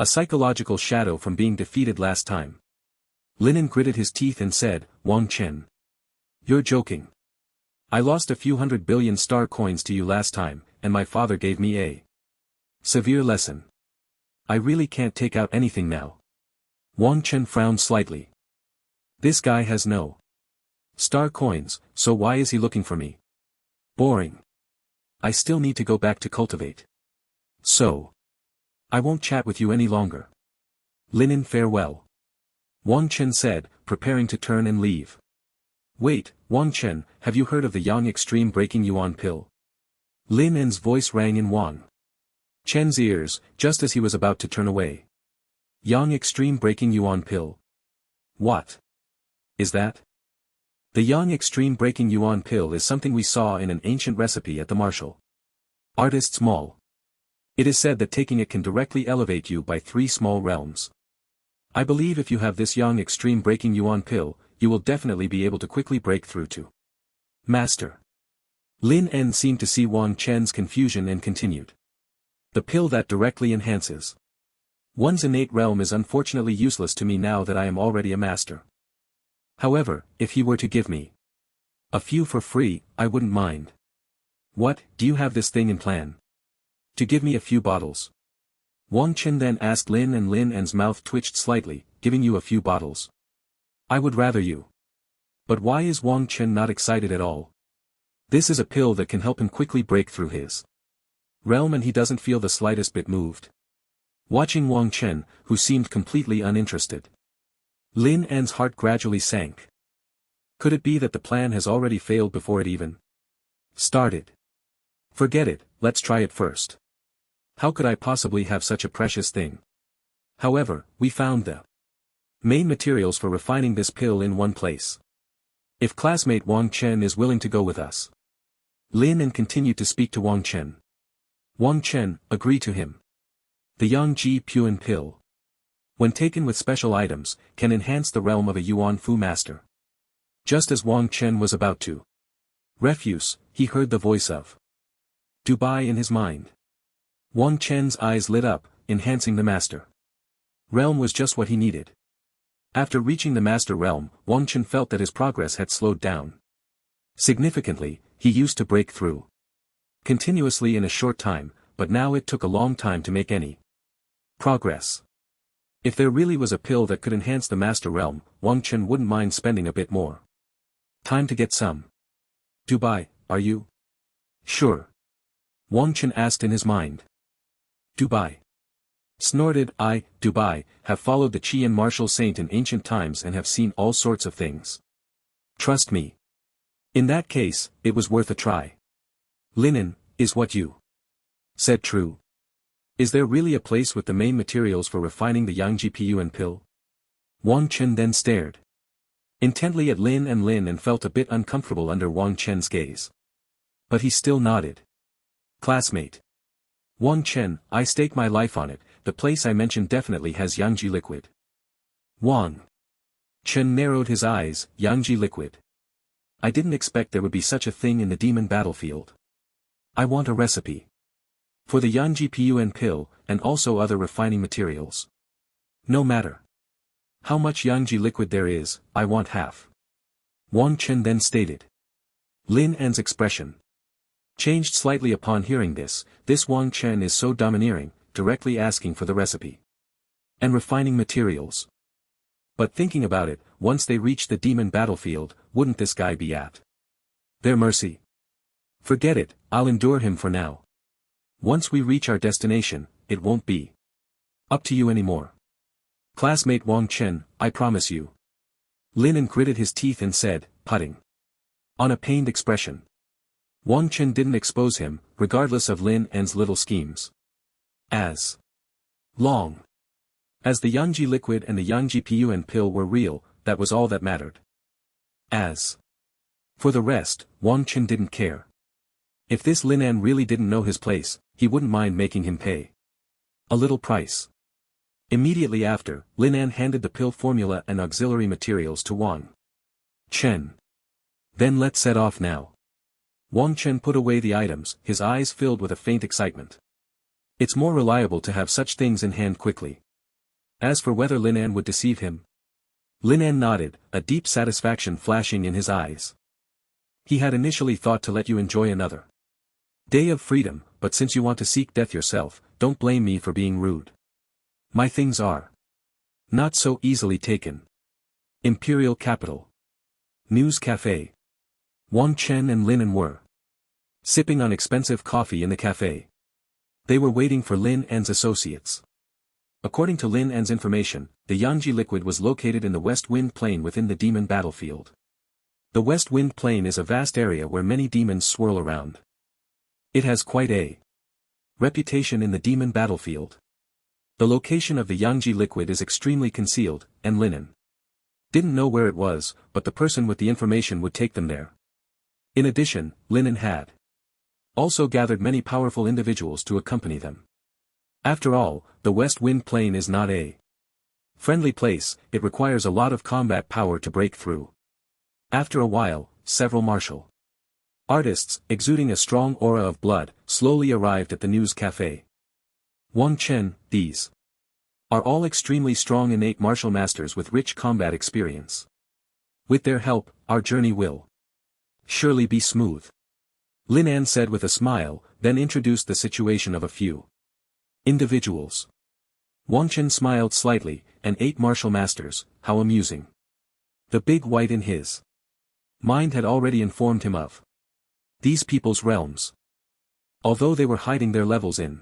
A psychological shadow from being defeated last time. Linen gritted his teeth and said, Wang Chen, you're joking. I lost a few 100 billion star coins to you last time, and my father gave me a severe lesson. I really can't take out anything now. Wang Chen frowned slightly. This guy has no star coins, so why is he looking for me? Boring. I still need to go back to cultivate. So I won't chat with you any longer. Linen, farewell. Wang Chen said, preparing to turn and leave. Wait, Wang Chen, have you heard of the Yang Extreme Breaking Yuan pill? Lin En's voice rang in Wang Chen's ears, just as he was about to turn away. Yang Extreme Breaking Yuan pill? What is that? The Yang Extreme Breaking Yuan pill is something we saw in an ancient recipe at the martial artist's mall. It is said that taking it can directly elevate you by 3 small realms. I believe if you have this Yang Extreme Breaking Yuan pill, you will definitely be able to quickly break through to master. Lin En seemed to see Wang Chen's confusion and continued. The pill that directly enhances one's innate realm is unfortunately useless to me now that I am already a master. However, if he were to give me a few for free, I wouldn't mind. What, do you have this thing in plan? To give me a few bottles? Wang Chen then asked Lin, and Lin En's mouth twitched slightly. Giving you a few bottles? I would rather you. But why is Wang Chen not excited at all? This is a pill that can help him quickly break through his realm, and he doesn't feel the slightest bit moved. Watching Wang Chen, who seemed completely uninterested, Lin En's heart gradually sank. Could it be that the plan has already failed before it even started? Forget it, let's try it first. How could I possibly have such a precious thing? However, we found the main materials for refining this pill in one place. If classmate Wang Chen is willing to go with us. Lin En continued to speak to Wang Chen. Wang Chen, agree to him. The Yang Ji Puan pill, when taken with special items, can enhance the realm of a Yuan Fu master. Just as Wang Chen was about to refuse, he heard the voice of Dubai in his mind. Wang Chen's eyes lit up, enhancing the master realm was just what he needed. After reaching the master realm, Wang Chen felt that his progress had slowed down significantly. He used to break through continuously in a short time, but now it took a long time to make any progress. If there really was a pill that could enhance the master realm, Wang Chen wouldn't mind spending a bit more time to get some. Dubai, are you sure? Wang Chen asked in his mind. Dubai snorted, I, Dubai, have followed the Qian martial saint in ancient times and have seen all sorts of things. Trust me. In that case, it was worth a try. Linen, is what you said true? Is there really a place with the main materials for refining the Yang GPUN pill? Wang Chen then stared intently at Lin and felt a bit uncomfortable under Wang Chen's gaze. But he still nodded. Classmate Wang Chen, I stake my life on it, the place I mentioned definitely has Yangji liquid. Wang Chen narrowed his eyes, Yangji liquid. I didn't expect there would be such a thing in the demon battlefield. I want a recipe for the Yangji Puan pill, and also other refining materials. No matter how much Yangji liquid there is, I want half. Wang Chen then stated. Lin En's expression changed slightly upon hearing this. This Wang Chen is so domineering, directly asking for the recipe and refining materials. But thinking about it, once they reach the demon battlefield, wouldn't this guy be at their mercy? Forget it, I'll endure him for now. Once we reach our destination, it won't be Up to you anymore. Classmate Wang Chen, I promise you. Lin An gritted his teeth and said, putting on a pained expression. Wang Chen didn't expose him, regardless of Lin An's little schemes. As long as the Yangji liquid and the Yangji Pun pill were real, that was all that mattered. As for the rest, Wang Chen didn't care. If this Lin An really didn't know his place, he wouldn't mind making him pay a little price. Immediately after, Lin An handed the pill formula and auxiliary materials to Wang Chen. Then let's set off now. Wang Chen put away the items, his eyes filled with a faint excitement. It's more reliable to have such things in hand quickly. As for whether Lin An would deceive him, Lin An nodded, a deep satisfaction flashing in his eyes. He had initially thought to let you enjoy another day of freedom, but since you want to seek death yourself, don't blame me for being rude. My things are not so easily taken. Imperial Capital. News Cafe. Wang Chen and Lin An were sipping on expensive coffee in the cafe. They were waiting for Lin An's associates. According to Lin An's information, the Yangji liquid was located in the West Wind Plain within the demon battlefield. The West Wind Plain is a vast area where many demons swirl around. It has quite a reputation in the demon battlefield. The location of the Yangji liquid is extremely concealed, and Lin An didn't know where it was, but the person with the information would take them there. In addition, Lin An had also gathered many powerful individuals to accompany them. After all, the West Wind Plain is not a friendly place, it requires a lot of combat power to break through. After a while, several martial artists, exuding a strong aura of blood, slowly arrived at the news cafe. Wang Chen, these are all extremely strong innate martial masters with rich combat experience. With their help, our journey will surely be smooth. Lin An said with a smile, then introduced the situation of a few individuals. Wang Chen smiled slightly, and 8 martial masters, how amusing. The big white in his mind had already informed him of these people's realms. Although they were hiding their levels in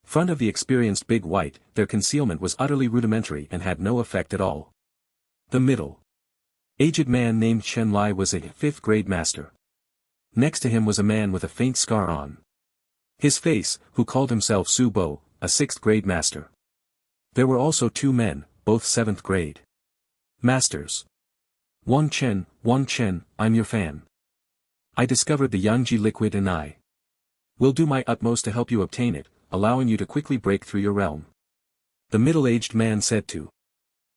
front of the experienced big white, their concealment was utterly rudimentary and had no effect at all. The middle-aged man named Chen Lai was a 5th grade master. Next to him was a man with a faint scar on his face, who called himself Su Bo, a 6th grade master. There were also 2 men, both 7th grade masters. Wang Chen, I'm your fan. I discovered the Yangji liquid and I will do my utmost to help you obtain it, allowing you to quickly break through your realm. The middle-aged man said to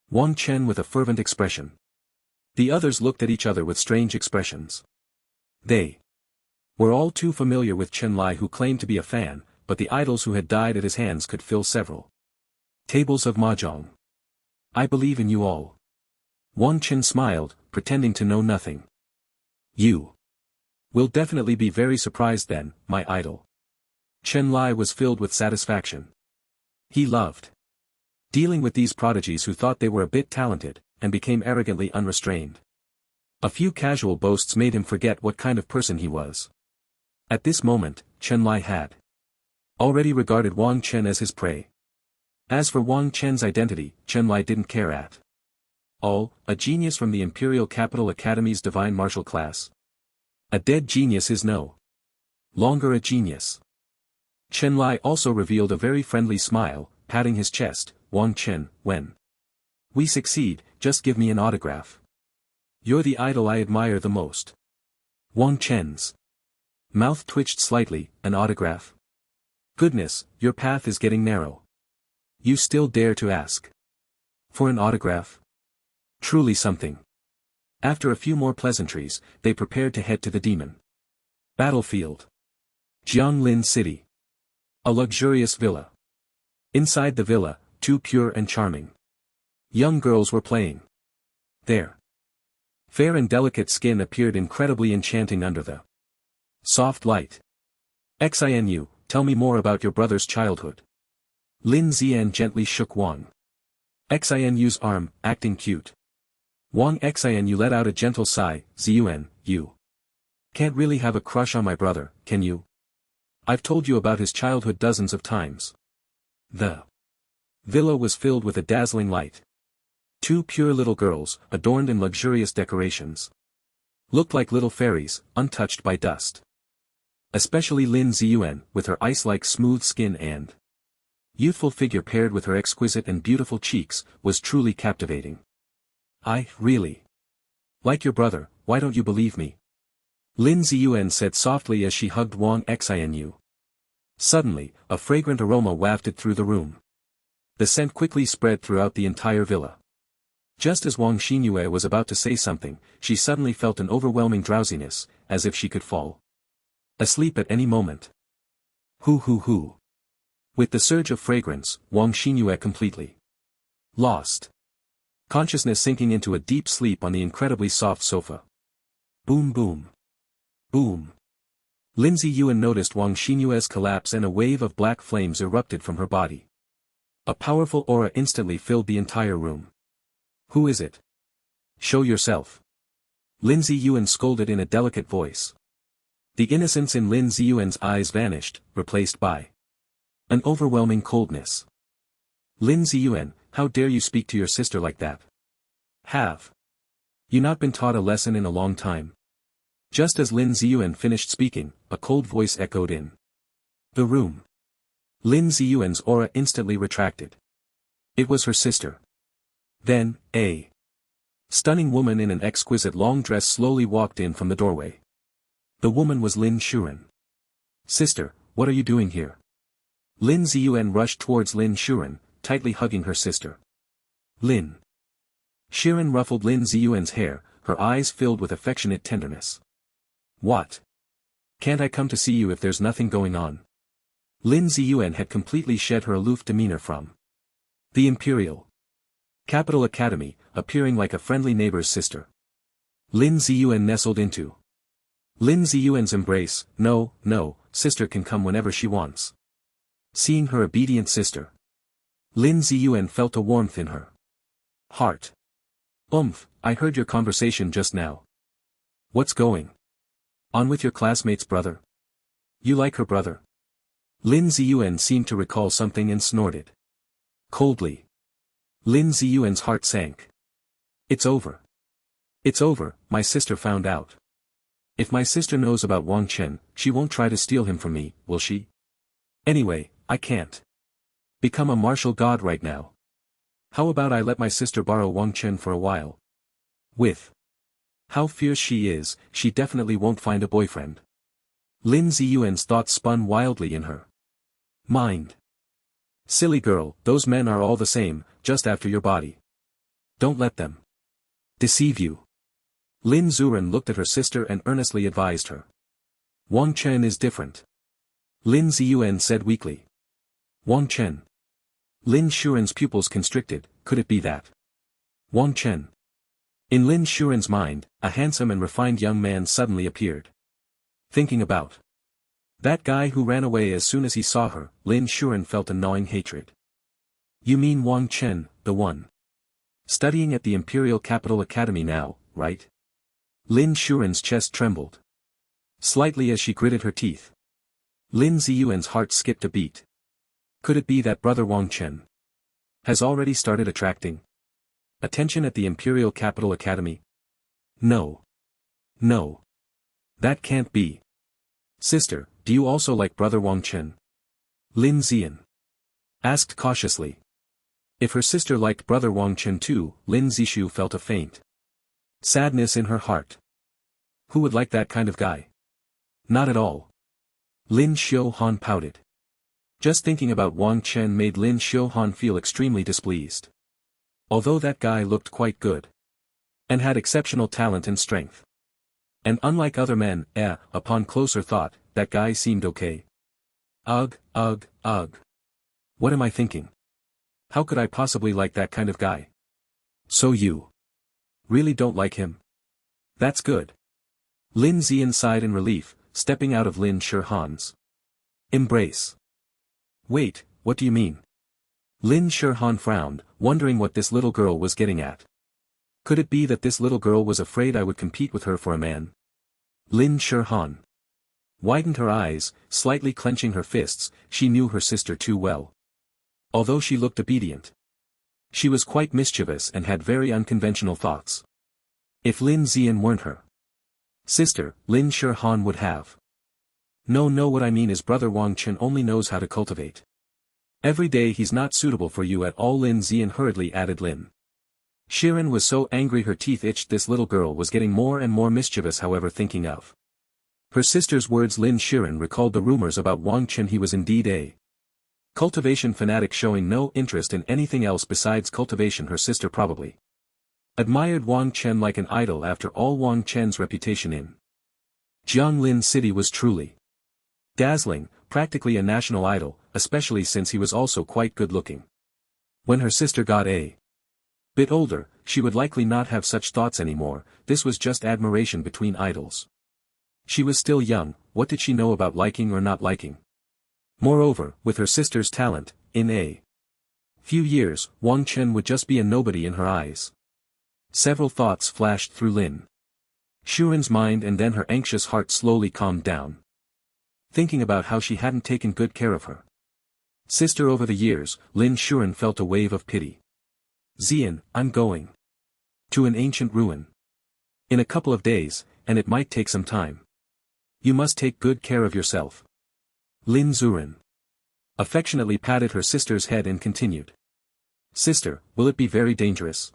Wang Chen with a fervent expression. The others looked at each other with strange expressions. They were all too familiar with Chen Lai, who claimed to be a fan, but the idols who had died at his hands could fill several tables of mahjong. I believe in you all. Wang Chen smiled, pretending to know nothing. You will definitely be very surprised then, my idol. Chen Lai was filled with satisfaction. He loved dealing with these prodigies who thought they were a bit talented, and became arrogantly unrestrained. A few casual boasts made him forget what kind of person he was. At this moment, Chen Lai had already regarded Wang Chen as his prey. As for Wang Chen's identity, Chen Lai didn't care at all, a genius from the Imperial Capital Academy's divine martial class. A dead genius is no longer a genius. Chen Lai also revealed a very friendly smile, patting his chest. Wang Chen, when we succeed, just give me an autograph. You're the idol I admire the most. Wang Chen's mouth twitched slightly. An autograph? Goodness, your path is getting narrow. You still dare to ask for an autograph? Truly something. After a few more pleasantries, they prepared to head to the demon battlefield. Jianglin City. A luxurious villa. Inside the villa, 2 pure and charming young girls were playing. Their fair and delicate skin appeared incredibly enchanting under the soft light. Xinu, tell me more about your brother's childhood. Lin Zian gently shook Wang Xinu's arm, acting cute. Wang Xinu let out a gentle sigh. Ziyuan, you can't really have a crush on my brother, can you? I've told you about his childhood dozens of times. The Villa was filled with a dazzling light. Two pure little girls, adorned in luxurious decorations, looked like little fairies, untouched by dust. Especially Lin Ziyuan, with her ice-like smooth skin and youthful figure paired with her exquisite and beautiful cheeks, was truly captivating. I, really like your brother, why don't you believe me? Lin Ziyuan said softly as she hugged Wang Xianyu. Suddenly, a fragrant aroma wafted through the room. The scent quickly spread throughout the entire villa. Just as Wang Xinyue was about to say something, she suddenly felt an overwhelming drowsiness, as if she could fall asleep at any moment. Hoo. With the surge of fragrance, Wang Xinyue completely lost consciousness, sinking into a deep sleep on the incredibly soft sofa. Boom boom. Boom. Lin Ziyuan noticed Wang Xinyue's collapse and a wave of black flames erupted from her body. A powerful aura instantly filled the entire room. Who is it? Show yourself. Lin Ziyuan scolded in a delicate voice. The innocence in Lin Ziyuan's eyes vanished, replaced by an overwhelming coldness. Lin Ziyuan, how dare you speak to your sister like that? Have you not been taught a lesson in a long time? Just as Lin Ziyuan finished speaking, a cold voice echoed in the room. Lin Ziyuan's aura instantly retracted. It was her sister. Then, a stunning woman in an exquisite long dress slowly walked in from the doorway. The woman was Lin Shuren. Sister, what are you doing here? Lin Ziyuan rushed towards Lin Shuren, tightly hugging her sister. Lin Shuren ruffled Lin Ziyuan's hair, her eyes filled with affectionate tenderness. What? Can't I come to see you if there's nothing going on? Lin Ziyuan had completely shed her aloof demeanor from the Imperial Capital Academy, appearing like a friendly neighbor's sister. Lin Ziyuan nestled into Lin Ziyuan's embrace. No, sister can come whenever she wants. Seeing her obedient sister, Lin Ziyuan felt a warmth in her heart. I heard your conversation just now. What's going on with your classmate's brother? You like her brother? Lin Ziyuan seemed to recall something and snorted coldly. Lin Ziyuan's heart sank. It's over. It's over, my sister found out. If my sister knows about Wang Chen, she won't try to steal him from me, will she? Anyway, I can't become a martial god right now. How about I let my sister borrow Wang Chen for a while? With how fierce she is, she definitely won't find a boyfriend. Lin Ziyuan's thoughts spun wildly in her mind. Silly girl, those men are all the same, just after your body. Don't let them deceive you. Lin Zuren looked at her sister and earnestly advised her. Wang Chen is different. Lin Ziyuan said weakly. Wang Chen. Lin Shuren's pupils constricted, could it be that? Wang Chen. In Lin Shuren's mind, a handsome and refined young man suddenly appeared. Thinking about that guy who ran away as soon as he saw her, Lin Shuren felt a gnawing hatred. You mean Wang Chen, the one studying at the Imperial Capital Academy now, right? Lin Shuren's chest trembled slightly as she gritted her teeth. Lin Ziyuan's heart skipped a beat. Could it be that brother Wang Chen has already started attracting attention at the Imperial Capital Academy? No. That can't be. Sister, do you also like brother Wang Chen? Lin Ziyan asked cautiously. If her sister liked brother Wang Chen too, Lin Zishu felt a faint sadness in her heart. Who would like that kind of guy? Not at all. Lin Xiuhan pouted. Just thinking about Wang Chen made Lin Xiuhan feel extremely displeased. Although that guy looked quite good and had exceptional talent and strength. And unlike other men, upon closer thought, that guy seemed okay. Ugh. What am I thinking? How could I possibly like that kind of guy? So you really don't like him? That's good. Lin Ziyan sighed in relief, stepping out of Lin Shuhan's embrace. Wait, what do you mean? Lin Shuhan frowned, wondering what this little girl was getting at. Could it be that this little girl was afraid I would compete with her for a man? Lin Shuhan widened her eyes, slightly clenching her fists. She knew her sister too well. Although she looked obedient, she was quite mischievous and had very unconventional thoughts. If Lin Zian weren't her sister, Lin Shi-han would have. No, what I mean is brother Wang Chen only knows how to cultivate. Every day he's not suitable for you at all, Lin Zian hurriedly added. Lin Shiren was so angry her teeth itched. This little girl was getting more and more mischievous. However, thinking of her sister's words, Lin Shiren recalled the rumors about Wang Chen. He was indeed a cultivation fanatic, showing no interest in anything else besides cultivation. Her sister probably admired Wang Chen like an idol. After all, Wang Chen's reputation in Jianglin City was truly dazzling, practically a national idol, especially since he was also quite good-looking. When her sister got a bit older, she would likely not have such thoughts anymore. This was just admiration between idols. She was still young, what did she know about liking or not liking? Moreover, with her sister's talent, in a few years, Wang Chen would just be a nobody in her eyes. Several thoughts flashed through Lin Shiren's mind, and then her anxious heart slowly calmed down. Thinking about how she hadn't taken good care of her sister over the years, Lin Shiren felt a wave of pity. Zian, I'm going to an ancient ruin in a couple of days, and it might take some time. You must take good care of yourself. Lin Zuren affectionately patted her sister's head and continued. Sister, will it be very dangerous?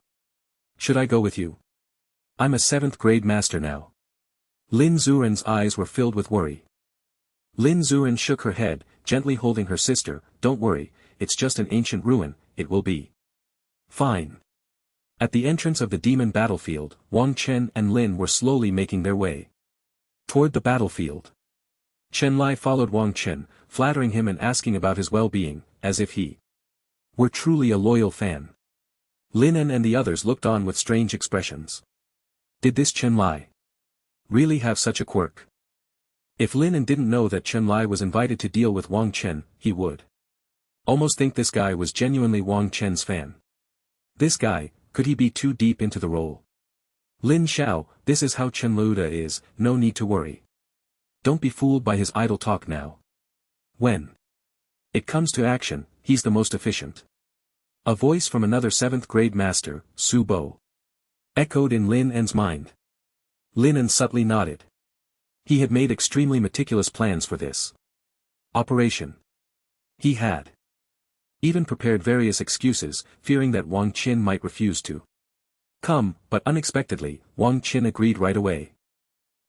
Should I go with you? I'm a 7th grade master now. Lin Zuren's eyes were filled with worry. Lin Zuren shook her head, gently holding her sister. Don't worry, it's just an ancient ruin, it will be fine. At the entrance of the demon battlefield, Wang Chen and Lin were slowly making their way toward the battlefield. Chen Lai followed Wang Chen, flattering him and asking about his well-being, as if he were truly a loyal fan. Lin and the others looked on with strange expressions. Did this Chen Lai really have such a quirk? If Lin didn't know that Chen Lai was invited to deal with Wang Chen, he would almost think this guy was genuinely Wang Chen's fan. This guy, could he be too deep into the role? Lin Xiao, this is how Chen Luda is, no need to worry. Don't be fooled by his idle talk now. When it comes to action, he's the most efficient. A voice from another 7th grade master, Su Bo, echoed in Lin's mind. Lin subtly nodded. He had made extremely meticulous plans for this operation. He had even prepared various excuses, fearing that Wang Chen might refuse to come, but unexpectedly, Wang Chen agreed right away.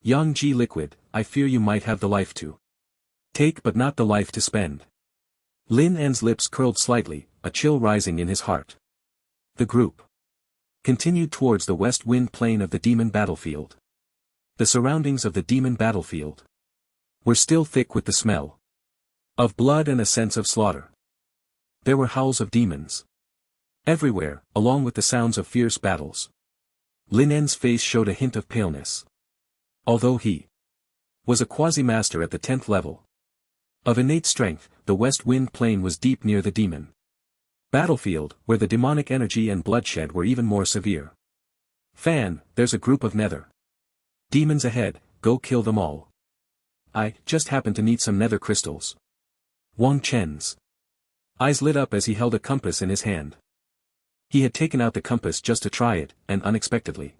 Yang Ji liquid, I fear you might have the life to take but not the life to spend. Lin's lips curled slightly, a chill rising in his heart. The group continued towards the west wind plain of the demon battlefield. The surroundings of the demon battlefield were still thick with the smell of blood and a sense of slaughter. There were howls of demons everywhere, along with the sounds of fierce battles. Lin's face showed a hint of paleness. Although he was a quasi-master at the 10th level of innate strength, the west wind plain was deep near the demon battlefield, where the demonic energy and bloodshed were even more severe. Fan, there's a group of nether demons ahead, go kill them all. I just happen to need some nether crystals. Wang Chen's eyes lit up as he held a compass in his hand. He had taken out the compass just to try it, and unexpectedly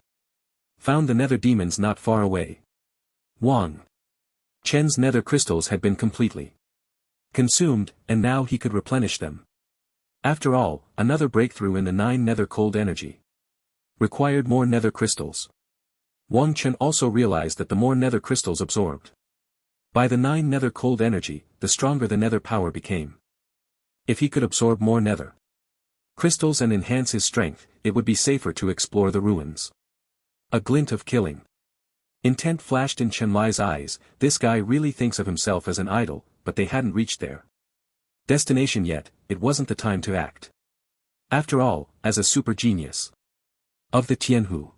found the nether demons not far away. Wang Chen's nether crystals had been completely consumed, and now he could replenish them. After all, another breakthrough in the 9 nether cold energy required more nether crystals. Wang Chen also realized that the more nether crystals absorbed by the 9 nether cold energy, the stronger the nether power became. If he could absorb more nether crystals and enhance his strength, it would be safer to explore the ruins. A glint of killing intent flashed in Chen Lai's eyes. This guy really thinks of himself as an idol, but they hadn't reached their destination yet, it wasn't the time to act. After all, as a super genius of the Tianhu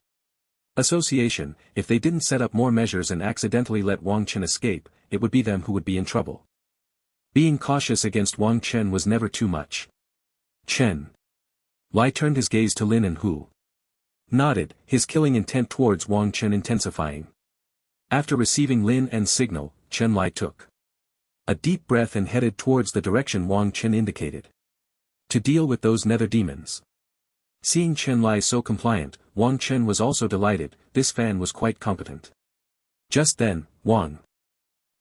Association, if they didn't set up more measures and accidentally let Wang Chen escape, it would be them who would be in trouble. Being cautious against Wang Chen was never too much. Chen Lai turned his gaze to Lin and Hu nodded, his killing intent towards Wang Chen intensifying. After receiving Lin's signal, Chen Lai took a deep breath and headed towards the direction Wang Chen indicated. To deal with those nether demons. Seeing Chen Lai so compliant, Wang Chen was also delighted. This fan was quite competent. Just then, Wang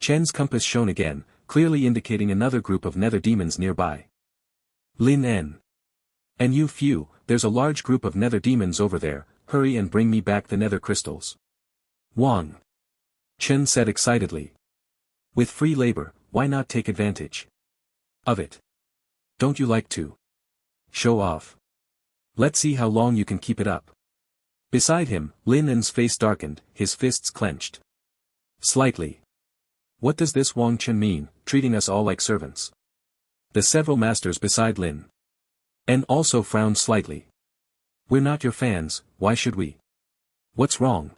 Chen's compass shone again, clearly indicating another group of nether demons nearby. Lin En. And you few, there's a large group of nether demons over there, hurry and bring me back the nether crystals. Wang Chen said excitedly. With free labor, why not take advantage of it? Don't you like to show off? Let's see how long you can keep it up. Beside him, Lin En's face darkened, his fists clenched slightly. What does this Wang Chen mean, treating us all like servants? The several masters beside Lin En also frowned slightly. We're not your fans, why should we? What's wrong?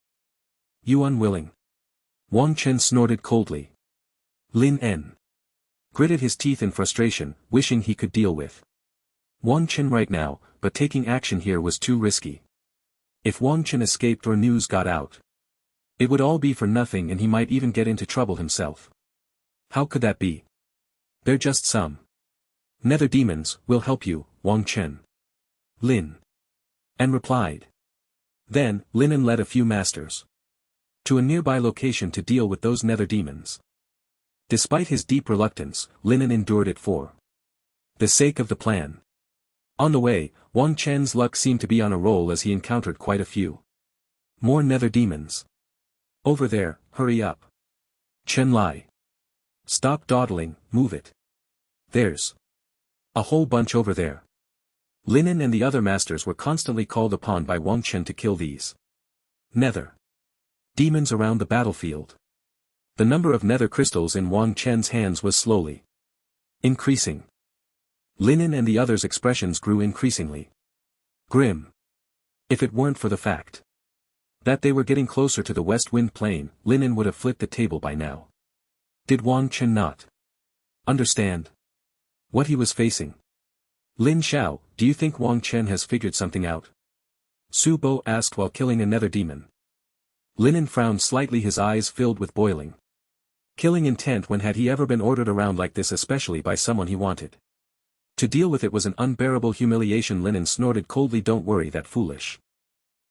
You unwilling? Wang Chen snorted coldly. Lin En gritted his teeth in frustration, wishing he could deal with Wang Chen right now, but taking action here was too risky. If Wang Chen escaped or news got out, it would all be for nothing and he might even get into trouble himself. How could that be? They're just some nether demons, will help you, Wang Chen. Lin En replied. Then, Lin En led a few masters to a nearby location to deal with those nether demons. Despite his deep reluctance, Lin En endured it for the sake of the plan. On the way, Wang Chen's luck seemed to be on a roll as he encountered quite a few more nether demons. Over there, hurry up. Chen Lai. Stop dawdling, move it. There's a whole bunch over there. Lin En and the other masters were constantly called upon by Wang Chen to kill these nether demons around the battlefield. The number of nether crystals in Wang Chen's hands was slowly increasing. Lin En and the others' expressions grew increasingly grim. If it weren't for the fact that they were getting closer to the West Wind Plain, Lin En would have flipped the table by now. Did Wang Chen not understand what he was facing? Lin Xiao, do you think Wang Chen has figured something out? Su Bo asked while killing a nether demon. Lin En frowned slightly, his eyes filled with boiling killing intent. When had he ever been ordered around like this, especially by someone he wanted to deal with? It was an unbearable humiliation. Lin En snorted coldly. Don't worry, that foolish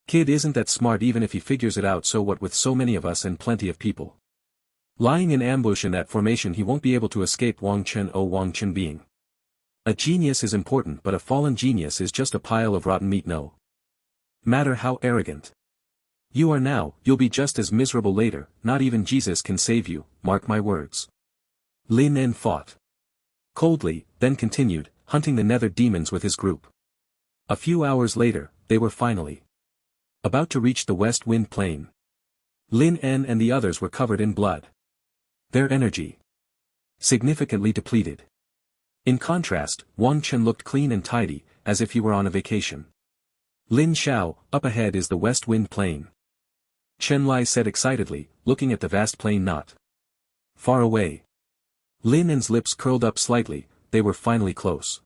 kid isn't that smart. Even if he figures it out, so what? With so many of us and plenty of people lying in ambush in that formation, he won't be able to escape Wang Chen. Oh, Wang Chen being a genius is important, but a fallen genius is just a pile of rotten meat. No matter how arrogant you are now, you'll be just as miserable later. Not even Jesus can save you, mark my words. Lin En fought coldly, then continued, hunting the nether demons with his group. A few hours later, they were finally about to reach the West Wind Plain. Lin En and the others were covered in blood, their energy significantly depleted. In contrast, Wang Chen looked clean and tidy, as if he were on a vacation. Lin Xiao, up ahead is the West Wind Plain. Chen Lai said excitedly, looking at the vast plain not far away. Lin En's lips curled up slightly, they were finally close.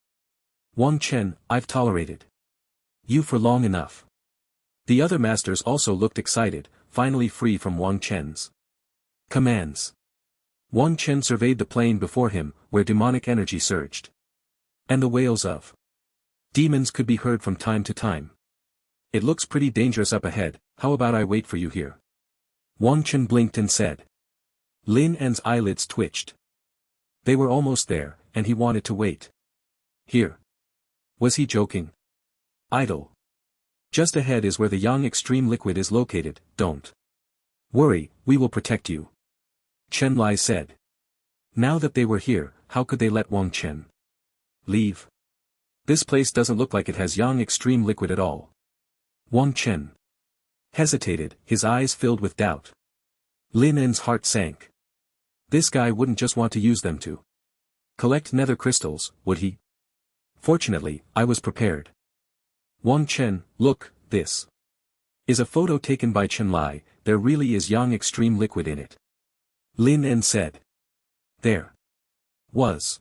Wang Chen, I've tolerated you for long enough. The other masters also looked excited, finally free from Wang Chen's commands. Wang Chen surveyed the plain before him, where demonic energy surged. And the wails of demons could be heard from time to time. It looks pretty dangerous up ahead, how about I wait for you here? Wang Chen blinked and said. Lin En's eyelids twitched. They were almost there, and he wanted to wait. Here. Was he joking? Idle. Just ahead is where the Yang Extreme Liquid is located, don't worry, we will protect you. Chen Lai said. Now that they were here, how could they let Wang Chen leave? This place doesn't look like it has Yang Extreme Liquid at all. Wang Chen hesitated, his eyes filled with doubt. Lin En's heart sank. This guy wouldn't just want to use them to collect nether crystals, would he? Fortunately, I was prepared. Wang Chen, look, this is a photo taken by Chen Lai, there really is Yang Extreme Liquid in it. Lin En said. There was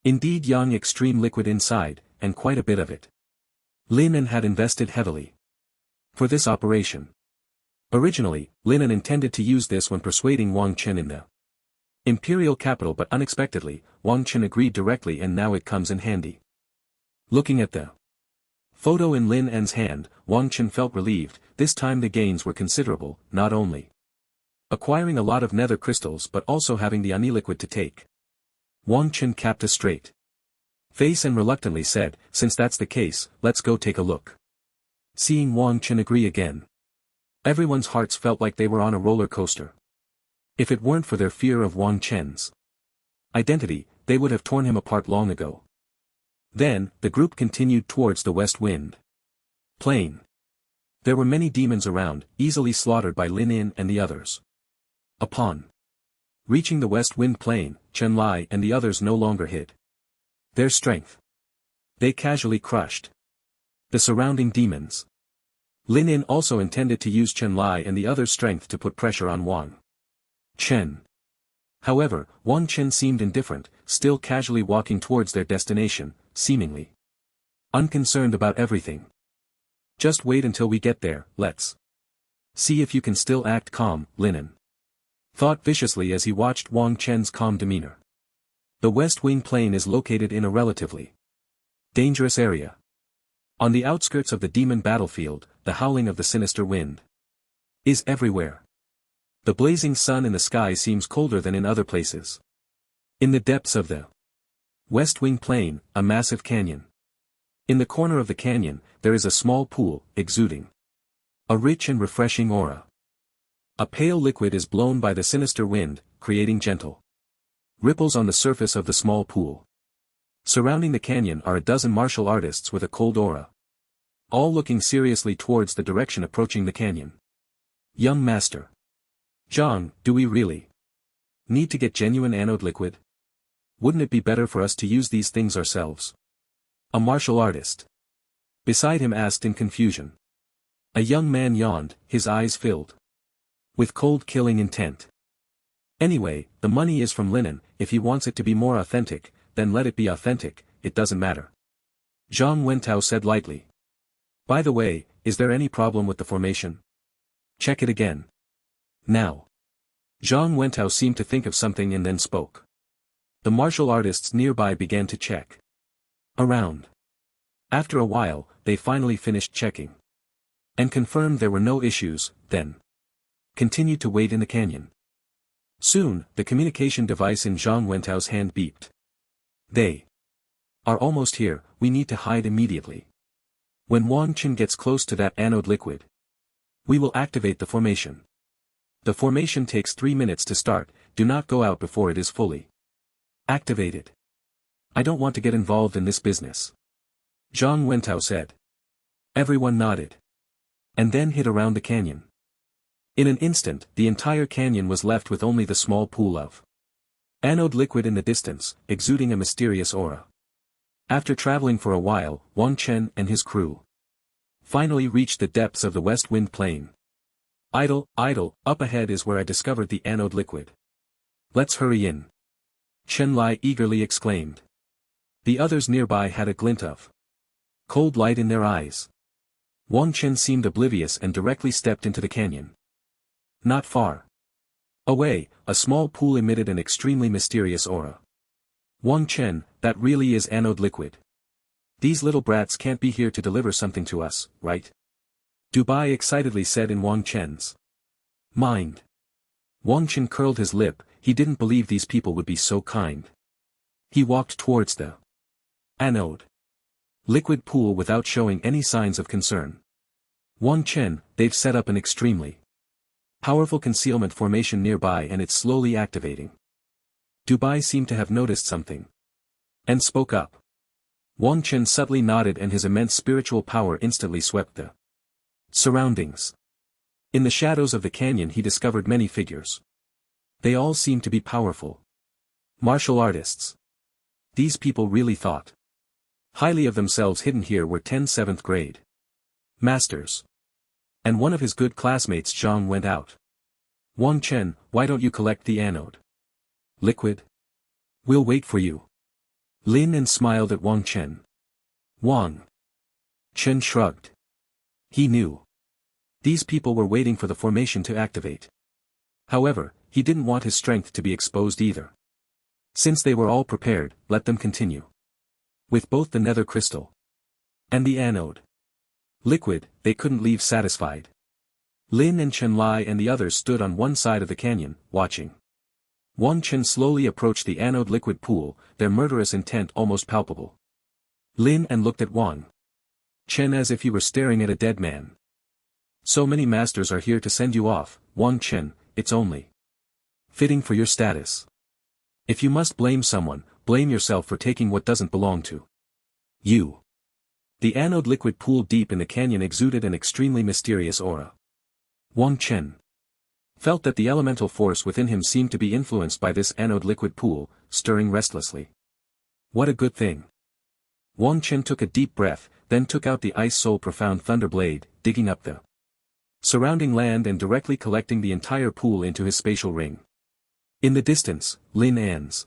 indeed Yang Extreme Liquid inside, and quite a bit of it. Lin En had invested heavily for this operation. Originally, Lin En intended to use this when persuading Wang Chen in the imperial capital, but unexpectedly, Wang Chen agreed directly and now it comes in handy. Looking at the photo in Lin En's hand, Wang Chen felt relieved. This time the gains were considerable, not only acquiring a lot of nether crystals but also having the Ani liquid to take. Wang Chen capped a straight face and reluctantly said, since that's the case, let's go take a look. Seeing Wang Chen agree again, everyone's hearts felt like they were on a roller coaster. If it weren't for their fear of Wang Chen's identity, they would have torn him apart long ago. Then, the group continued towards the west wind plain. There were many demons around, easily slaughtered by Lin En and the others. Upon reaching the west wind plain, Chen Lai and the others no longer hid their strength. They casually crushed the surrounding demons. Lin En also intended to use Chen Lai and the others' strength to put pressure on Wang Chen. However, Wang Chen seemed indifferent, still casually walking towards their destination, seemingly unconcerned about everything. Just wait until we get there, let's see if you can still act calm, Lin En thought viciously as he watched Wang Chen's calm demeanor. The West Wing Plain is located in a relatively dangerous area. On the outskirts of the demon battlefield, the howling of the sinister wind is everywhere. The blazing sun in the sky seems colder than in other places. In the depths of the West Wing Plain, a massive canyon. In the corner of the canyon, there is a small pool, exuding a rich and refreshing aura. A pale liquid is blown by the sinister wind, creating gentle ripples on the surface of the small pool. Surrounding the canyon are a dozen martial artists with a cold aura, all looking seriously towards the direction approaching the canyon. Young master Zhang, do we really need to get genuine anode liquid? Wouldn't it be better for us to use these things ourselves? A martial artist beside him asked in confusion. A young man yawned, his eyes filled with cold killing intent. Anyway, the money is from Lin En. If he wants it to be more authentic, then let it be authentic, it doesn't matter. Zhang Wentao said lightly. By the way, is there any problem with the formation? Check it again. Now. Zhang Wentao seemed to think of something and then spoke. The martial artists nearby began to check around. After a while, they finally finished checking and confirmed there were no issues, then continued to wait in the canyon. Soon, the communication device in Zhang Wentao's hand beeped. They are almost here, we need to hide immediately. When Wang Chen gets close to that anode liquid, we will activate the formation. The formation takes 3 minutes to start, do not go out before it is fully activated. I don't want to get involved in this business. Zhang Wentao said. Everyone nodded. And then hid around the canyon. In an instant, the entire canyon was left with only the small pool of anode liquid in the distance, exuding a mysterious aura. After traveling for a while, Wang Chen and his crew finally reached the depths of the West Wind Plain. Idle, up ahead is where I discovered the anode liquid. Let's hurry in. Chen Lai eagerly exclaimed. The others nearby had a glint of cold light in their eyes. Wang Chen seemed oblivious and directly stepped into the canyon. Not far away, a small pool emitted an extremely mysterious aura. Wang Chen, that really is anode liquid. These little brats can't be here to deliver something to us, right? Dubai excitedly said in Wang Chen's mind. Wang Chen curled his lip, he didn't believe these people would be so kind. He walked towards the anode liquid pool without showing any signs of concern. Wang Chen, they've set up an extremely powerful concealment formation nearby and it's slowly activating. Dubai seemed to have noticed something and spoke up. Wang Chen subtly nodded and his immense spiritual power instantly swept the surroundings. In the shadows of the canyon he discovered many figures. They all seemed to be powerful martial artists. These people really thought highly of themselves. Hidden here were 10 7th grade masters. And one of his good classmates Zhang went out. Wang Chen, why don't you collect the anode liquid? We'll wait for you. Lin En smiled at Wang Chen. Wang Chen shrugged. He knew these people were waiting for the formation to activate. However, he didn't want his strength to be exposed either. Since they were all prepared, let them continue. With both the nether crystal And the anode. Liquid, they couldn't leave satisfied. Lin and Chen Lai and the others stood on one side of the canyon, watching. Wang Chen slowly approached the anode liquid pool, their murderous intent almost palpable. Lin and looked at Wang Chen as if he were staring at a dead man. So many masters are here to send you off, Wang Chen, it's only fitting for your status. If you must blame someone, blame yourself for taking what doesn't belong to you. The anode liquid pool deep in the canyon exuded an extremely mysterious aura. Wang Chen felt that the elemental force within him seemed to be influenced by this anode liquid pool, stirring restlessly. What a good thing. Wang Chen took a deep breath, then took out the ice soul profound thunder blade, digging up the surrounding land and directly collecting the entire pool into his spatial ring. In the distance, Lin An's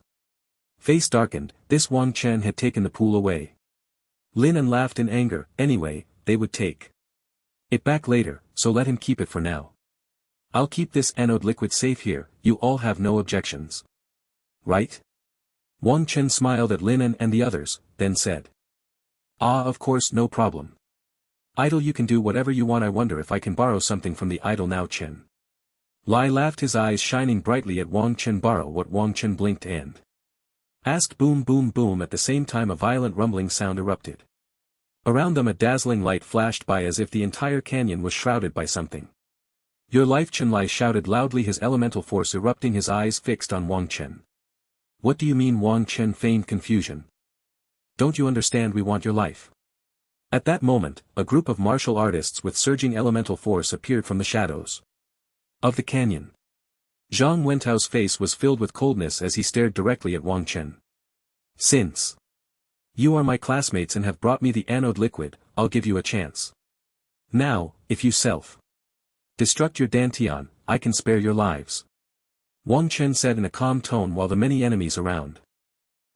face darkened. This Wang Chen had taken the pool away. Lin An laughed in anger. Anyway, they would take it back later, so let him keep it for now. I'll keep this anode liquid safe here, you all have no objections. Right? Wang Chen smiled at Lin An and the others, then said. Ah, of course, no problem. Idol, you can do whatever you want. I wonder if I can borrow something from the idol now. Chen Lai laughed, his eyes shining brightly at Wang Chen. Borrow what? Wang Chen blinked and asked. Boom boom boom. At the same time a violent rumbling sound erupted. Around them a dazzling light flashed by as if the entire canyon was shrouded by something. Your life, Chen Lai shouted loudly, his elemental force erupting, his eyes fixed on Wang Chen. What do you mean? Wang Chen feigned confusion. Don't you understand? We want your life. At that moment, a group of martial artists with surging elemental force appeared from the shadows of the canyon. Zhang Wentao's face was filled with coldness as he stared directly at Wang Chen. Since you are my classmates and have brought me the anode liquid, I'll give you a chance. Now, if you self-destruct your Dantian, I can spare your lives. Wang Chen said in a calm tone while the many enemies around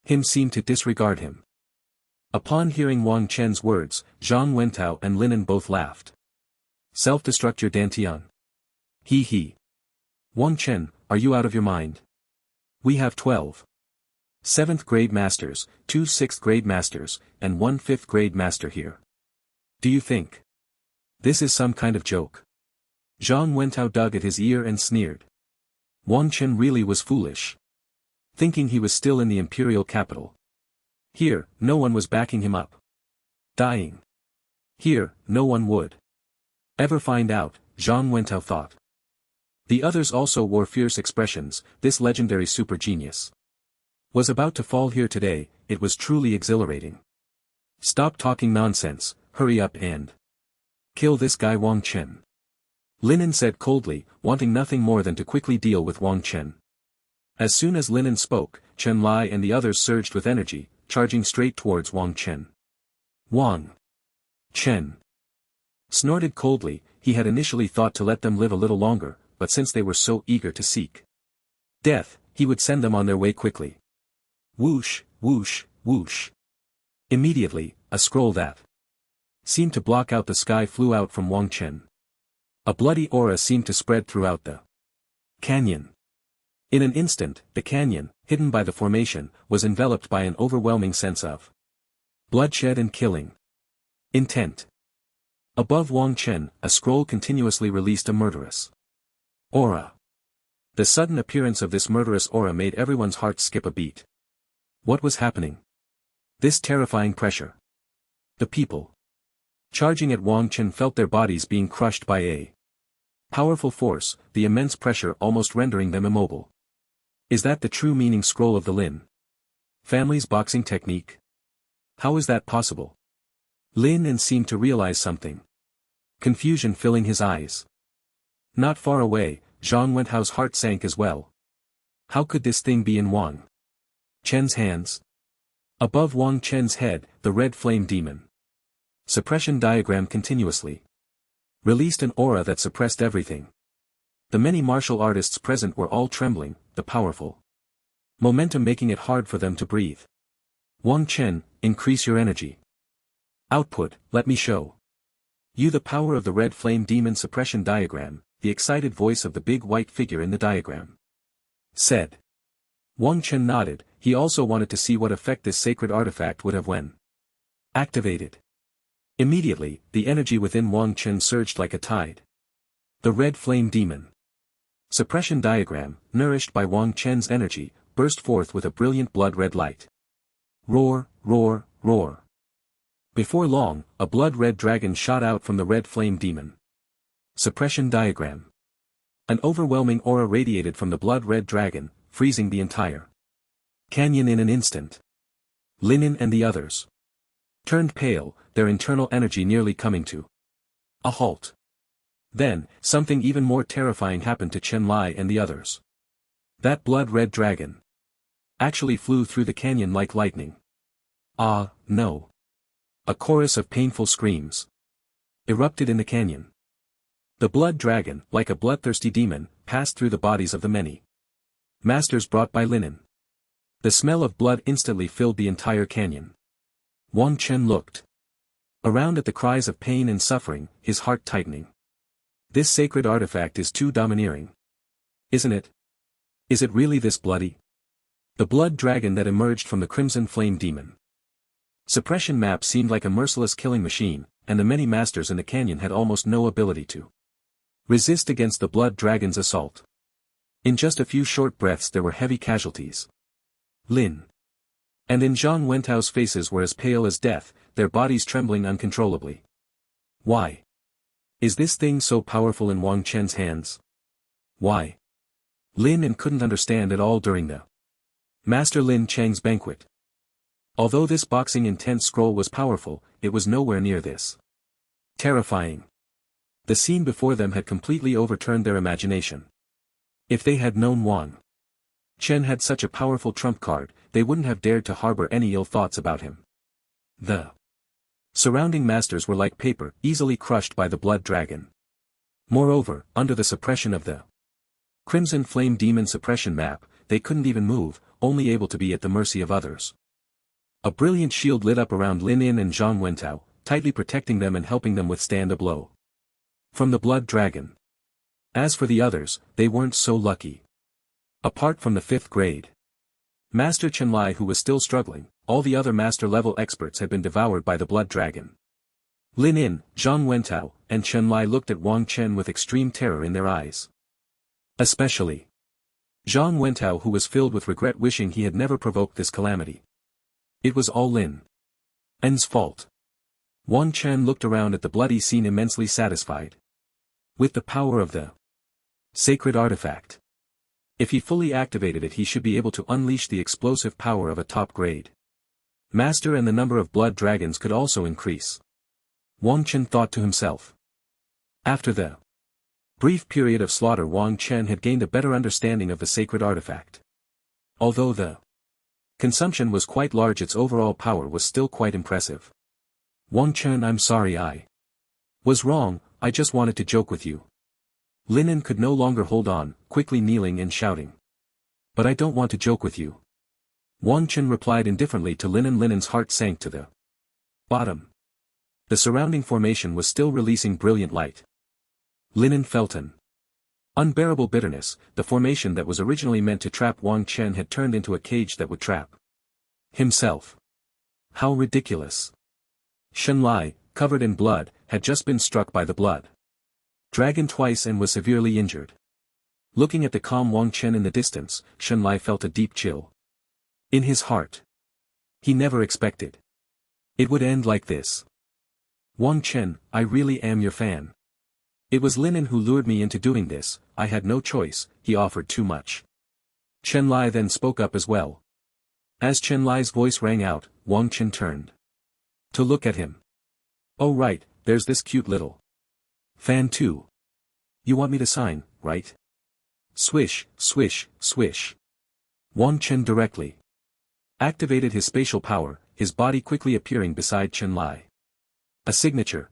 him seemed to disregard him. Upon hearing Wang Chen's words, Zhang Wentao and Lin An both laughed. Self-destruct your Dantian? He. Wang Chen, are you out of your mind? We have 12 7th grade masters, 2 6th grade masters, and 1 5th grade master here. Do you think this is some kind of joke? Zhang Wentao dug at his ear and sneered. Wang Chen really was foolish, thinking he was still in the imperial capital. Here, no one was backing him up. Dying. Here, no one would ever find out, Zhang Wentao thought. The others also wore fierce expressions. This legendary super genius was about to fall here today. It was truly exhilarating. Stop talking nonsense, hurry up and kill this guy. Wang Chen, Lin An said coldly, wanting nothing more than to quickly deal with Wang Chen. As soon as Lin An spoke, Chen Lai and the others surged with energy, charging straight towards Wang Chen. Wang Chen snorted coldly. He had initially thought to let them live a little longer, but since they were so eager to seek death, he would send them on their way quickly. Whoosh, whoosh, whoosh. Immediately, a scroll that seemed to block out the sky flew out from Wang Chen. A bloody aura seemed to spread throughout the canyon. In an instant, the canyon, hidden by the formation, was enveloped by an overwhelming sense of bloodshed and killing intent. Above Wang Chen, a scroll continuously released a murderous aura. The sudden appearance of this murderous aura made everyone's heart skip a beat. What was happening? This terrifying pressure. The people charging at Wang Chen felt their bodies being crushed by a powerful force, the immense pressure almost rendering them immobile. Is that the true meaning? Scroll of the Lin family's boxing technique? How is that possible? Lin An seemed to realize something. Confusion filling his eyes. Not far away, Zhang Wentao's heart sank as well. How could this thing be in Wang Chen's hands? Above Wang Chen's head, the red flame demon suppression diagram continuously released an aura that suppressed everything. The many martial artists present were all trembling, the powerful momentum making it hard for them to breathe. Wang Chen, increase your energy output, let me show you the power of the red flame demon suppression diagram. The excited voice of the big white figure in the diagram said. Wang Chen nodded. He also wanted to see what effect this sacred artifact would have when activated. Immediately, the energy within Wang Chen surged like a tide. The red flame demon. Suppression diagram, nourished by Wang Chen's energy, burst forth with a brilliant blood-red light. Roar, roar, roar. Before long, a blood-red dragon shot out from the red flame demon. Suppression diagram. An overwhelming aura radiated from the blood-red dragon, freezing the entire canyon in an instant. Linen and the others turned pale, their internal energy nearly coming to a halt. Then, something even more terrifying happened to Chen Lai and the others. That blood-red dragon actually flew through the canyon like lightning. Ah, no. A chorus of painful screams erupted in the canyon. The blood dragon, like a bloodthirsty demon, passed through the bodies of the many masters brought by Linen. The smell of blood instantly filled the entire canyon. Wang Chen looked around at the cries of pain and suffering, his heart tightening. This sacred artifact is too domineering. Isn't it? Is it really this bloody? The blood dragon that emerged from the crimson flame demon. Suppression map seemed like a merciless killing machine, and the many masters in the canyon had almost no ability to resist against the blood dragon's assault. In just a few short breaths there were heavy casualties. Lin and in Zhang Wentao's faces were as pale as death, their bodies trembling uncontrollably. Why? Is this thing so powerful in Wang Chen's hands? Why? Lin and couldn't understand at all during the Master Lin Chang's banquet. Although this boxing intense scroll was powerful, it was nowhere near this terrifying. The scene before them had completely overturned their imagination. If they had known Wang Chen had such a powerful trump card, they wouldn't have dared to harbor any ill thoughts about him. The surrounding masters were like paper, easily crushed by the blood dragon. Moreover, under the suppression of the Crimson Flame Demon suppression map, they couldn't even move, only able to be at the mercy of others. A brilliant shield lit up around Lin Yin and Zhang Wentao, tightly protecting them and helping them withstand a blow from the blood dragon. As for the others, they weren't so lucky. Apart from the 5th grade Master Chen Lai, who was still struggling, all the other master-level experts had been devoured by the blood dragon. Lin Yin, Zhang Wentao, and Chen Lai looked at Wang Chen with extreme terror in their eyes. Especially Zhang Wentao, who was filled with regret, wishing he had never provoked this calamity. It was all Lin Yin's fault. Wang Chen looked around at the bloody scene immensely satisfied. With the power of the sacred artifact, if he fully activated it, he should be able to unleash the explosive power of a top-grade master, and the number of blood dragons could also increase. Wang Chen thought to himself. After the brief period of slaughter, Wang Chen had gained a better understanding of the sacred artifact. Although the consumption was quite large, its overall power was still quite impressive. Wang Chen, I'm sorry I was wrong, I just wanted to joke with you. Linen could no longer hold on, quickly kneeling and shouting. But I don't want to joke with you. Wang Chen replied indifferently to Linen. Linen's heart sank to the bottom. The surrounding formation was still releasing brilliant light. Linen felt an unbearable bitterness. The formation that was originally meant to trap Wang Chen had turned into a cage that would trap himself. How ridiculous. Shen Lai, covered in blood, had just been struck by the blood dragon twice and was severely injured. Looking at the calm Wang Chen in the distance, Shen Lai felt a deep chill in his heart. He never expected it would end like this. Wang Chen, I really am your fan. It was Linen who lured me into doing this, I had no choice, he offered too much. Chen Lai then spoke up as well. As Chen Lai's voice rang out, Wang Chen turned to look at him. Oh right, there's this cute little fan too. You want me to sign, right? Swish, swish, swish. Wang Chen directly activated his spatial power, his body quickly appearing beside Chen Lai. A signature,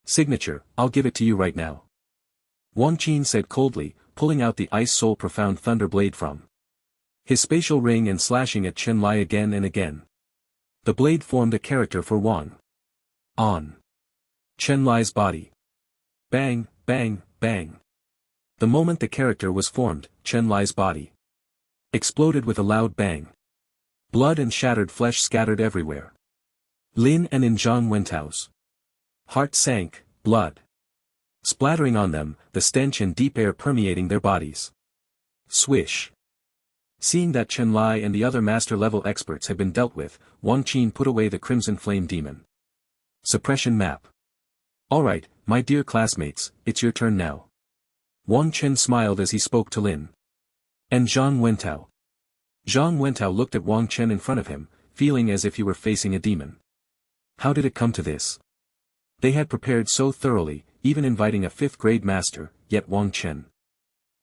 Signature, I'll give it to you right now. Wang Qin said coldly, pulling out the Ice Soul Profound Thunder Blade from his spatial ring and slashing at Chen Lai again and again. The blade formed a character for Wang on Chen Lai's body. Bang, bang, bang. The moment the character was formed, Chen Lai's body exploded with a loud bang. Blood and shattered flesh scattered everywhere. Lin and in Zhang Wentao's heart sank, blood splattering on them, the stench and deep air permeating their bodies. Swish. Seeing that Chen Lai and the other master-level experts had been dealt with, Wang Qin put away the Crimson Flame Demon. Suppression map. Alright, my dear classmates, it's your turn now. Wang Chen smiled as he spoke to Lin and Zhang Wentao. Zhang Wentao looked at Wang Chen in front of him, feeling as if he were facing a demon. How did it come to this? They had prepared so thoroughly, even inviting a 5th-grade master, yet Wang Chen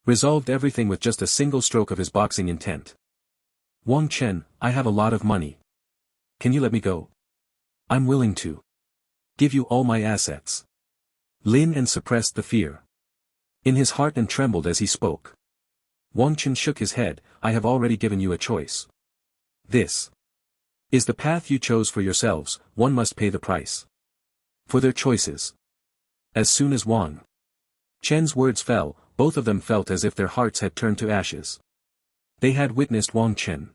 resolved everything with just a single stroke of his boxing intent. Wang Chen, I have a lot of money. Can you let me go? I'm willing to give you all my assets. Lin and suppressed the fear in his heart and trembled as he spoke. Wang Chen shook his head, I have already given you a choice. This is the path you chose for yourselves, one must pay the price for their choices. As soon as Wang Chen's words fell, both of them felt as if their hearts had turned to ashes. They had witnessed Wang Chen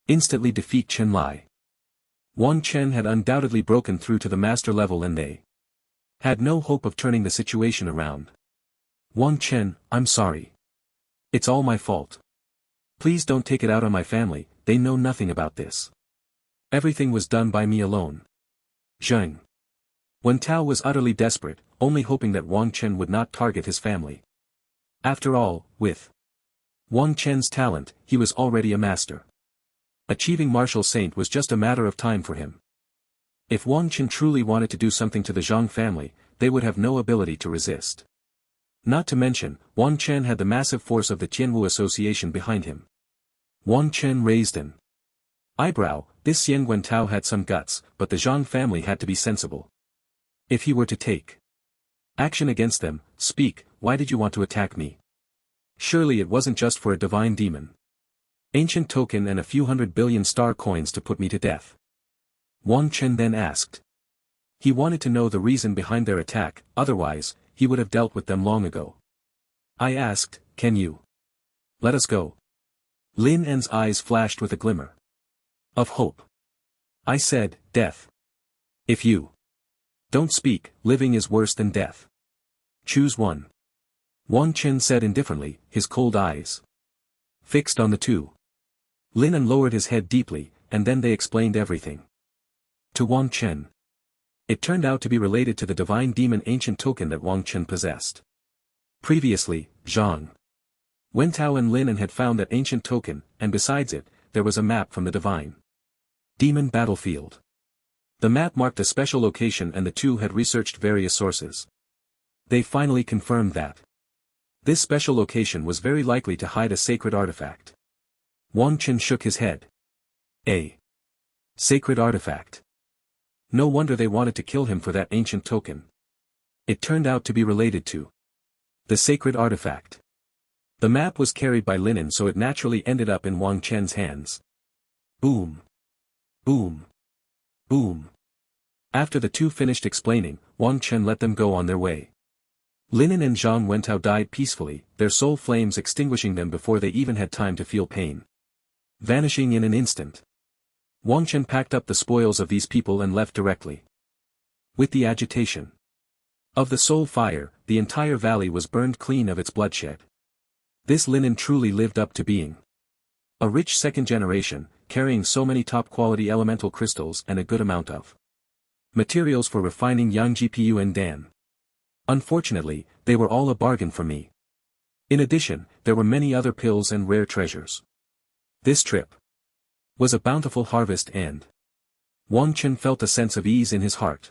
instantly defeat Chen Lai. Wang Chen had undoubtedly broken through to the master level and they had no hope of turning the situation around. Wang Chen, I'm sorry. It's all my fault. Please don't take it out on my family, they know nothing about this. Everything was done by me alone. Zheng Wentao was utterly desperate, only hoping that Wang Chen would not target his family. After all, with Wang Chen's talent, he was already a master. Achieving martial saint was just a matter of time for him. If Wang Chen truly wanted to do something to the Zhang family, they would have no ability to resist. Not to mention, Wang Chen had the massive force of the Tianwu Association behind him. Wang Chen raised an eyebrow. This Yen Guantao had some guts, but the Zhang family had to be sensible. If he were to take action against them, speak, why did you want to attack me? Surely it wasn't just for a divine demon. Ancient token and a few 100 billion star coins to put me to death. Wang Chen then asked. He wanted to know the reason behind their attack, otherwise, he would have dealt with them long ago. I asked, can you let us go? Lin En's eyes flashed with a glimmer of hope. I said, death. If you don't speak, living is worse than death. Choose one. Wang Chen said indifferently, his cold eyes fixed on the two. Lin En lowered his head deeply, and then they explained everything to Wang Chen. It turned out to be related to the divine demon ancient token that Wang Chen possessed. Previously, Zhang Wentao and Lin En had found that ancient token, and besides it, there was a map from the divine demon battlefield. The map marked a special location and the two had researched various sources. They finally confirmed that this special location was very likely to hide a sacred artifact. Wang Chen shook his head. A sacred artifact. No wonder they wanted to kill him for that ancient token. It turned out to be related to the sacred artifact. The map was carried by Lin En, so it naturally ended up in Wang Chen's hands. Boom. Boom. Boom. After the two finished explaining, Wang Chen let them go on their way. Lin En and Zhang Wentao died peacefully, their soul flames extinguishing them before they even had time to feel pain. Vanishing in an instant. Wang Chen packed up the spoils of these people and left directly. With the agitation of the soul fire, the entire valley was burned clean of its bloodshed. This Lin En truly lived up to being a rich second generation, carrying so many top-quality elemental crystals and a good amount of materials for refining Yang GPU and Dan. Unfortunately, they were all a bargain for me. In addition, there were many other pills and rare treasures. This trip was a bountiful harvest and Wang Chen felt a sense of ease in his heart.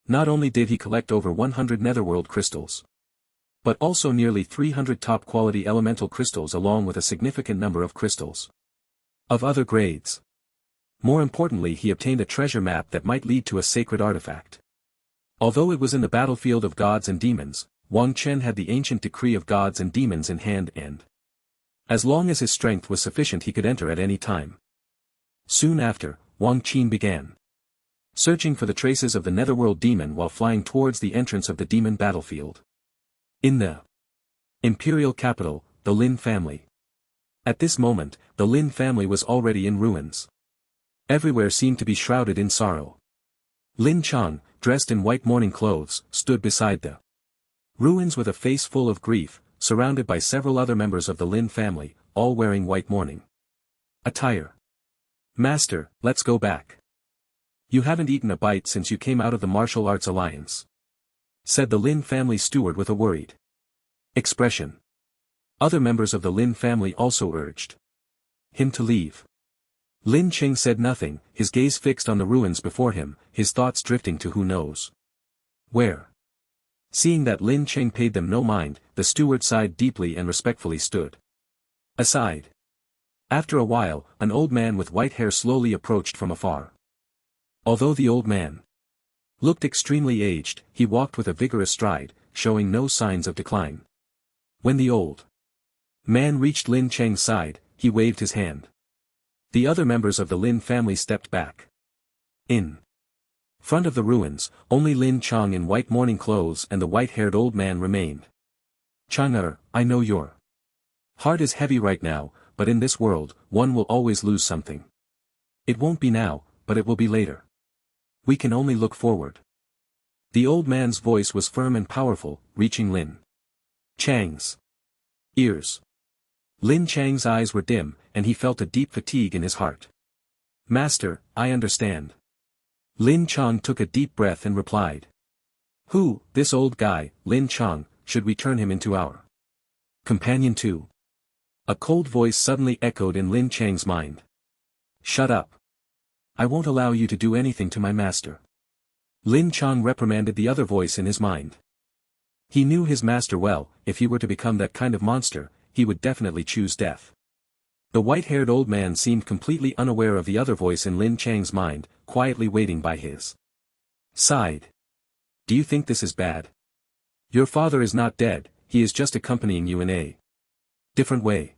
Not only did he collect over 100 netherworld crystals, but also nearly 300 top-quality elemental crystals along with a significant number of crystals of other grades. More importantly, he obtained a treasure map that might lead to a sacred artifact. Although it was in the battlefield of gods and demons, Wang Chen had the ancient decree of gods and demons in hand and as long as his strength was sufficient he could enter at any time. Soon after, Wang Qin began searching for the traces of the netherworld demon while flying towards the entrance of the demon battlefield. In the imperial capital, the Lin family. At this moment, the Lin family was already in ruins. Everywhere seemed to be shrouded in sorrow. Lin Chang, dressed in white mourning clothes, stood beside the ruins with a face full of grief, surrounded by several other members of the Lin family, all wearing white mourning attire. Master, let's go back. You haven't eaten a bite since you came out of the martial arts alliance, said the Lin family steward with a worried expression. Other members of the Lin family also urged him to leave. Lin Cheng said nothing, his gaze fixed on the ruins before him, his thoughts drifting to who knows where. Seeing that Lin Cheng paid them no mind, the steward sighed deeply and respectfully stood aside. After a while, an old man with white hair slowly approached from afar. Although the old man looked extremely aged, he walked with a vigorous stride, showing no signs of decline. When the old man reached Lin Cheng's side, he waved his hand. The other members of the Lin family stepped back. In front of the ruins, only Lin Chang in white mourning clothes and the white-haired old man remained. Chang-er, I know your heart is heavy right now, but in this world, one will always lose something. It won't be now, but it will be later. We can only look forward. The old man's voice was firm and powerful, reaching Lin Chang's ears. Lin Chang's eyes were dim, and he felt a deep fatigue in his heart. Master, I understand. Lin Chang took a deep breath and replied. Who, this old guy, Lin Chang, should we turn him into our companion too? A cold voice suddenly echoed in Lin Chang's mind. Shut up. I won't allow you to do anything to my master. Lin Chang reprimanded the other voice in his mind. He knew his master well, if he were to become that kind of monster, he would definitely choose death. The white-haired old man seemed completely unaware of the other voice in Lin Chang's mind, quietly waiting by his side. Do you think this is bad? Your father is not dead, he is just accompanying you in a different way.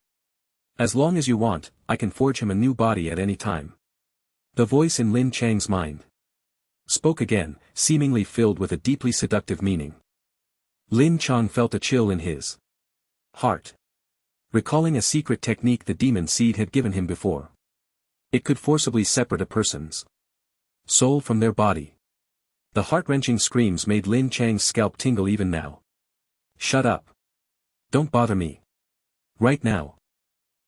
As long as you want, I can forge him a new body at any time. The voice in Lin Chang's mind spoke again, seemingly filled with a deeply seductive meaning. Lin Chang felt a chill in his heart, recalling a secret technique the demon seed had given him before. It could forcibly separate a person's soul from their body. The heart-wrenching screams made Lin Chang's scalp tingle even now. Shut up. Don't bother me. Right now.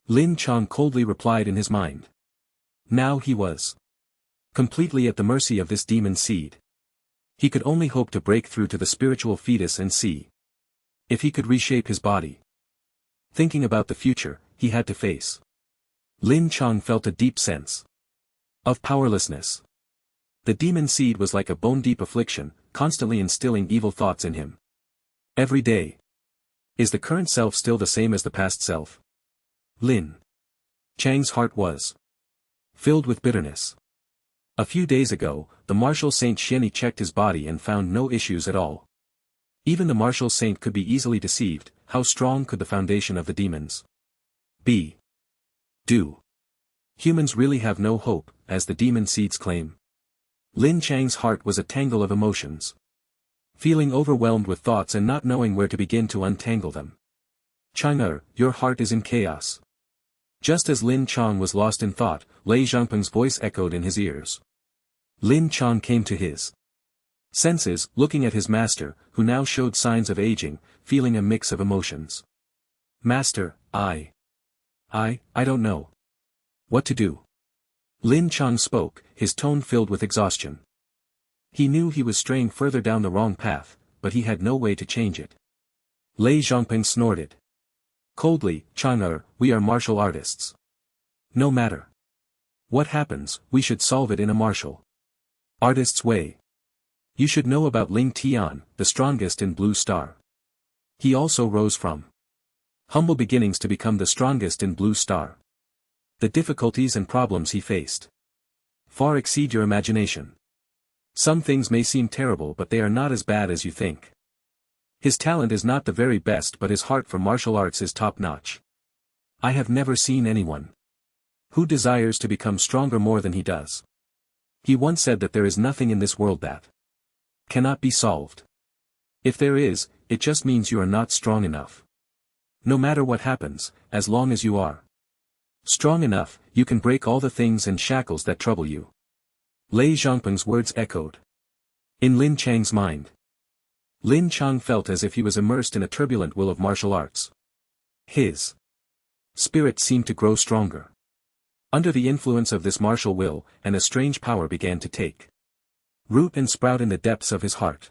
Lin Chang coldly replied in his mind. Now he was completely at the mercy of this demon seed. He could only hope to break through to the spiritual fetus and see if he could reshape his body. Thinking about the future, he had to face. Lin Chang felt a deep sense of powerlessness. The demon seed was like a bone-deep affliction, constantly instilling evil thoughts in him. Every day. Is the current self still the same as the past self? Lin Chang's heart was filled with bitterness. A few days ago, the martial saint Xianyi checked his body and found no issues at all. Even the martial saint could be easily deceived, how strong could the foundation of the demons be? Do humans really have no hope, as the demon seeds claim? Lin Chang's heart was a tangle of emotions. Feeling overwhelmed with thoughts and not knowing where to begin to untangle them. Chang-er, your heart is in chaos. Just as Lin Chang was lost in thought, Lei Zhangpeng's voice echoed in his ears. Lin Chang came to his senses, looking at his master, who now showed signs of aging, feeling a mix of emotions. Master, I don't know what to do. Lin Chang spoke, his tone filled with exhaustion. He knew he was straying further down the wrong path, but he had no way to change it. Lei Zhangpeng snorted coldly, Chang-er, we are martial artists. No matter what happens, we should solve it in a martial artist's way. You should know about Ling Tian, the strongest in Blue Star. He also rose from humble beginnings to become the strongest in Blue Star. The difficulties and problems he faced far exceed your imagination. Some things may seem terrible, but they are not as bad as you think. His talent is not the very best, but his heart for martial arts is top-notch. I have never seen anyone who desires to become stronger more than he does. He once said that there is nothing in this world that cannot be solved. If there is, it just means you are not strong enough. No matter what happens, as long as you are strong enough, you can break all the things and shackles that trouble you. Lei Zhangpeng's words echoed In Lin Chang's mind. Lin Chang felt as if he was immersed in a turbulent will of martial arts. His spirit seemed to grow stronger. Under the influence of this martial will, and a strange power began to take root and sprout in the depths of his heart.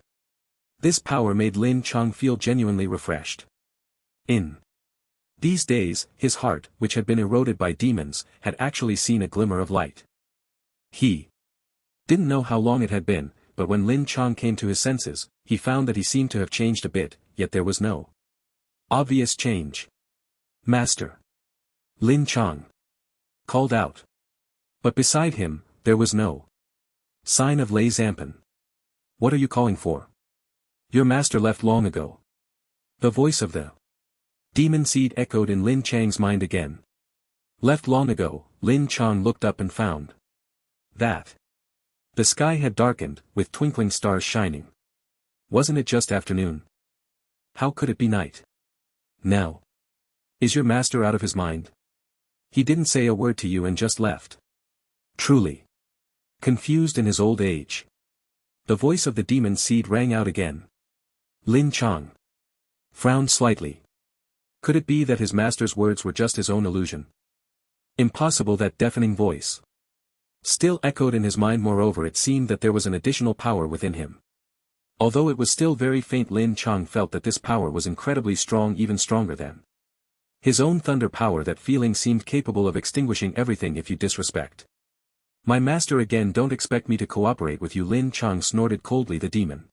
This power made Lin Chang feel genuinely refreshed. In these days, his heart, which had been eroded by demons, had actually seen a glimmer of light. He didn't know how long it had been, but when Lin Chang came to his senses, he found that he seemed to have changed a bit, yet there was no obvious change. Master! Lin Chang called out. But beside him, there was no sign of Lei Zampan. What are you calling for? Your master left long ago. The voice of the demon seed echoed in Lin Chang's mind again. Left long ago, Lin Chang looked up and found that the sky had darkened, with twinkling stars shining. Wasn't it just afternoon? How could it be night? Now. Is your master out of his mind? He didn't say a word to you and just left. Truly confused in his old age. The voice of the demon seed rang out again. Lin Chang frowned slightly. Could it be that his master's words were just his own illusion? Impossible. That deafening voice still echoed in his mind. Moreover, it seemed that there was an additional power within him. Although it was still very faint, Lin Chang felt that this power was incredibly strong, even stronger than his own thunder power. That feeling seemed capable of extinguishing everything if you disrespect my master again. Don't expect me to cooperate with you, Lin Chang snorted coldly. The demon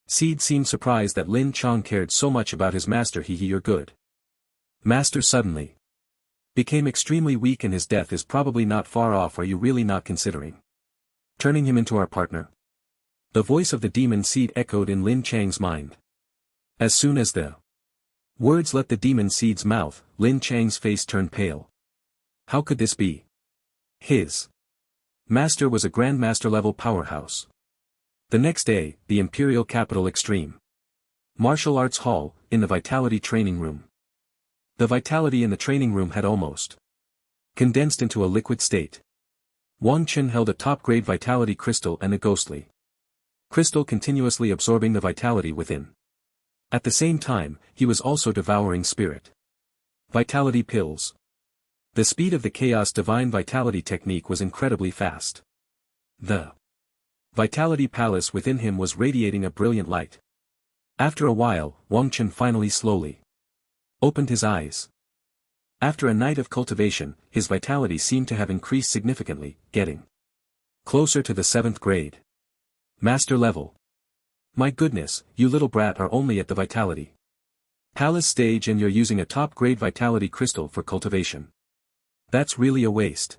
seed seemed surprised that Lin Chang cared so much about his master. Your good master suddenly became extremely weak and his death is probably not far off. Are you really not considering turning him into our partner? The voice of the demon seed echoed in Lin Chang's mind. As soon as the words left the demon seed's mouth, Lin Chang's face turned pale. How could this be? His master was a grandmaster level powerhouse. The next day, the Imperial Capital Extreme Martial Arts Hall, in the Vitality Training Room. The vitality in the training room had almost condensed into a liquid state. Wang Chen held a top-grade vitality crystal and a ghostly crystal, continuously absorbing the vitality within. At the same time, he was also devouring spirit vitality pills. The speed of the Chaos Divine Vitality technique was incredibly fast. The Vitality Palace within him was radiating a brilliant light. After a while, Wang Chen finally slowly opened his eyes. After a night of cultivation, his vitality seemed to have increased significantly, getting closer to the 7th grade master level. My goodness, you little brat are only at the Vitality Palace stage and you're using a top-grade Vitality Crystal for cultivation. That's really a waste.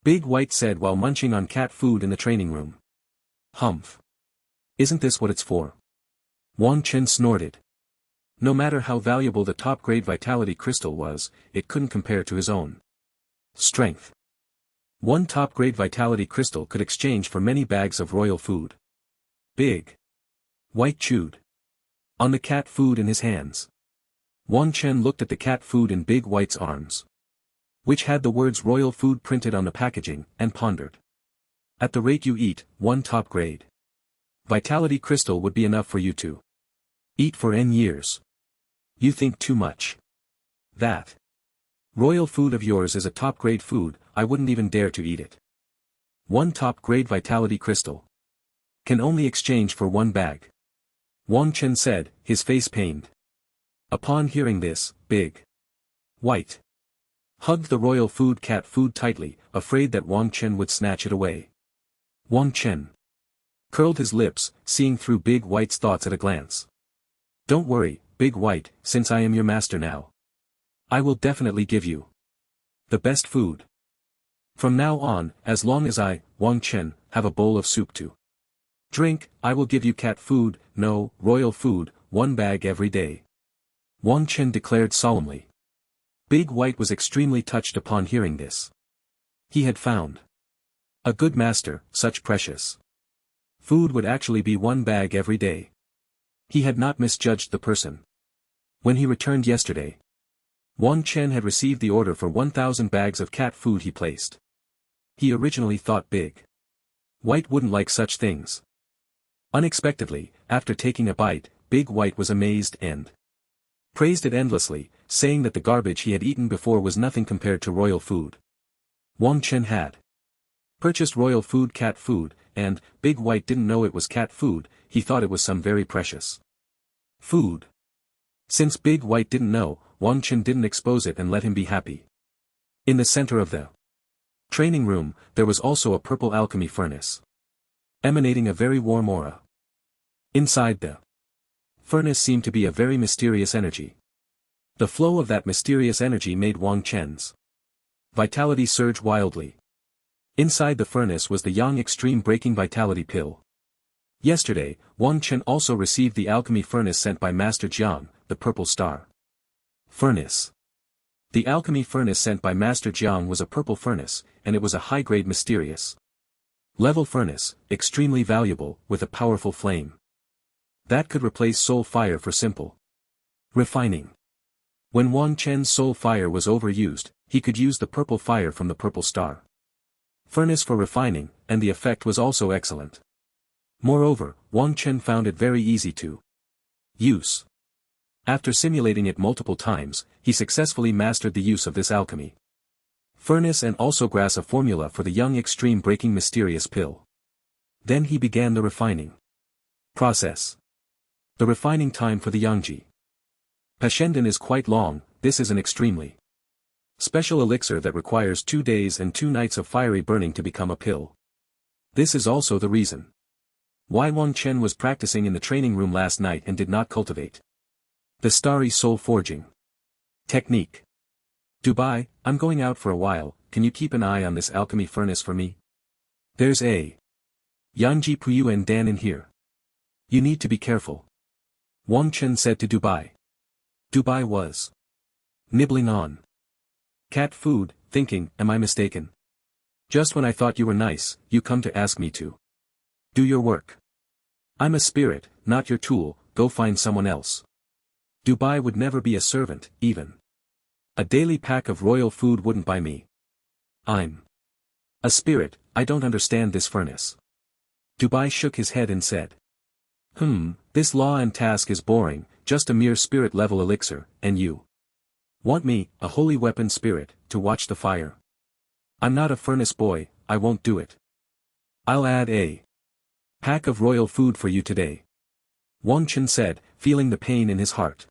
Big White said while munching on cat food in the training room. Humph. Isn't this what it's for? Wang Chen snorted. No matter how valuable the top-grade Vitality Crystal was, it couldn't compare to his own strength. One top-grade Vitality Crystal could exchange for many bags of royal food. Big White chewed on the cat food in his hands. Wang Chen looked at the cat food in Big White's arms, which had the words royal food printed on the packaging, and pondered. At the rate you eat, one top-grade Vitality Crystal would be enough for you to eat for N years. You think too much. That royal food of yours is a top-grade food, I wouldn't even dare to eat it. One top-grade Vitality Crystal can only exchange for one bag. Wang Chen said, his face pained. Upon hearing this, Big White hugged the royal food cat food tightly, afraid that Wang Chen would snatch it away. Wang Chen curled his lips, seeing through Big White's thoughts at a glance. Don't worry, Big White, since I am your master now, I will definitely give you the best food. From now on, as long as I, Wang Chen, have a bowl of soup to drink, I will give you cat food, no, royal food, one bag every day. Wang Chen declared solemnly. Big White was extremely touched upon hearing this. He had found a good master, such precious food would actually be one bag every day. He had not misjudged the person. When he returned yesterday, Wang Chen had received the order for 1,000 bags of cat food he placed. He originally thought Big White wouldn't like such things. Unexpectedly, after taking a bite, Big White was amazed and praised it endlessly, saying that the garbage he had eaten before was nothing compared to royal food. Wang Chen had purchased royal food, cat food, and Big White didn't know it was cat food. He thought it was some very precious food. Since Big White didn't know, Wang Chen didn't expose it and let him be happy. In the center of the training room, there was also a purple alchemy furnace, emanating a very warm aura. Inside the furnace seemed to be a very mysterious energy. The flow of that mysterious energy made Wang Chen's vitality surge wildly. Inside the furnace was the Yang Extreme Breaking Vitality Pill. Yesterday, Wang Chen also received the alchemy furnace sent by Master Jiang, the Purple Star Furnace. The alchemy furnace sent by Master Jiang was a purple furnace, and it was a high-grade mysterious level furnace, extremely valuable, with a powerful flame that could replace soul fire for simple refining. When Wang Chen's soul fire was overused, he could use the purple fire from the Purple Star Furnace for refining, and the effect was also excellent. Moreover, Wang Chen found it very easy to use. After simulating it multiple times, he successfully mastered the use of this alchemy furnace and also grasped a formula for the Young Extreme Breaking Mysterious Pill. Then he began the refining process. The refining time for the Yangji Pashendan is quite long. This is an extremely special elixir that requires 2 days and 2 nights of fiery burning to become a pill. This is also the reason why Wang Chen was practicing in the training room last night and did not cultivate the starry soul forging technique. Dubai, I'm going out for a while, can you keep an eye on this alchemy furnace for me? There's a Yangji Puyu and Dan in here. You need to be careful. Wang Chen said to Dubai. Dubai was nibbling on cat food, thinking, am I mistaken? Just when I thought you were nice, you come to ask me to do your work. I'm a spirit, not your tool, go find someone else. Dubai would never be a servant, even a daily pack of royal food wouldn't buy me. I'm a spirit, I don't understand this furnace. Dubai shook his head and said. This law and task is boring, just a mere spirit level elixir, and you want me, a holy weapon spirit, to watch the fire. I'm not a furnace boy, I won't do it. I'll add a pack of royal food for you today. Wang Chen said, feeling the pain in his heart.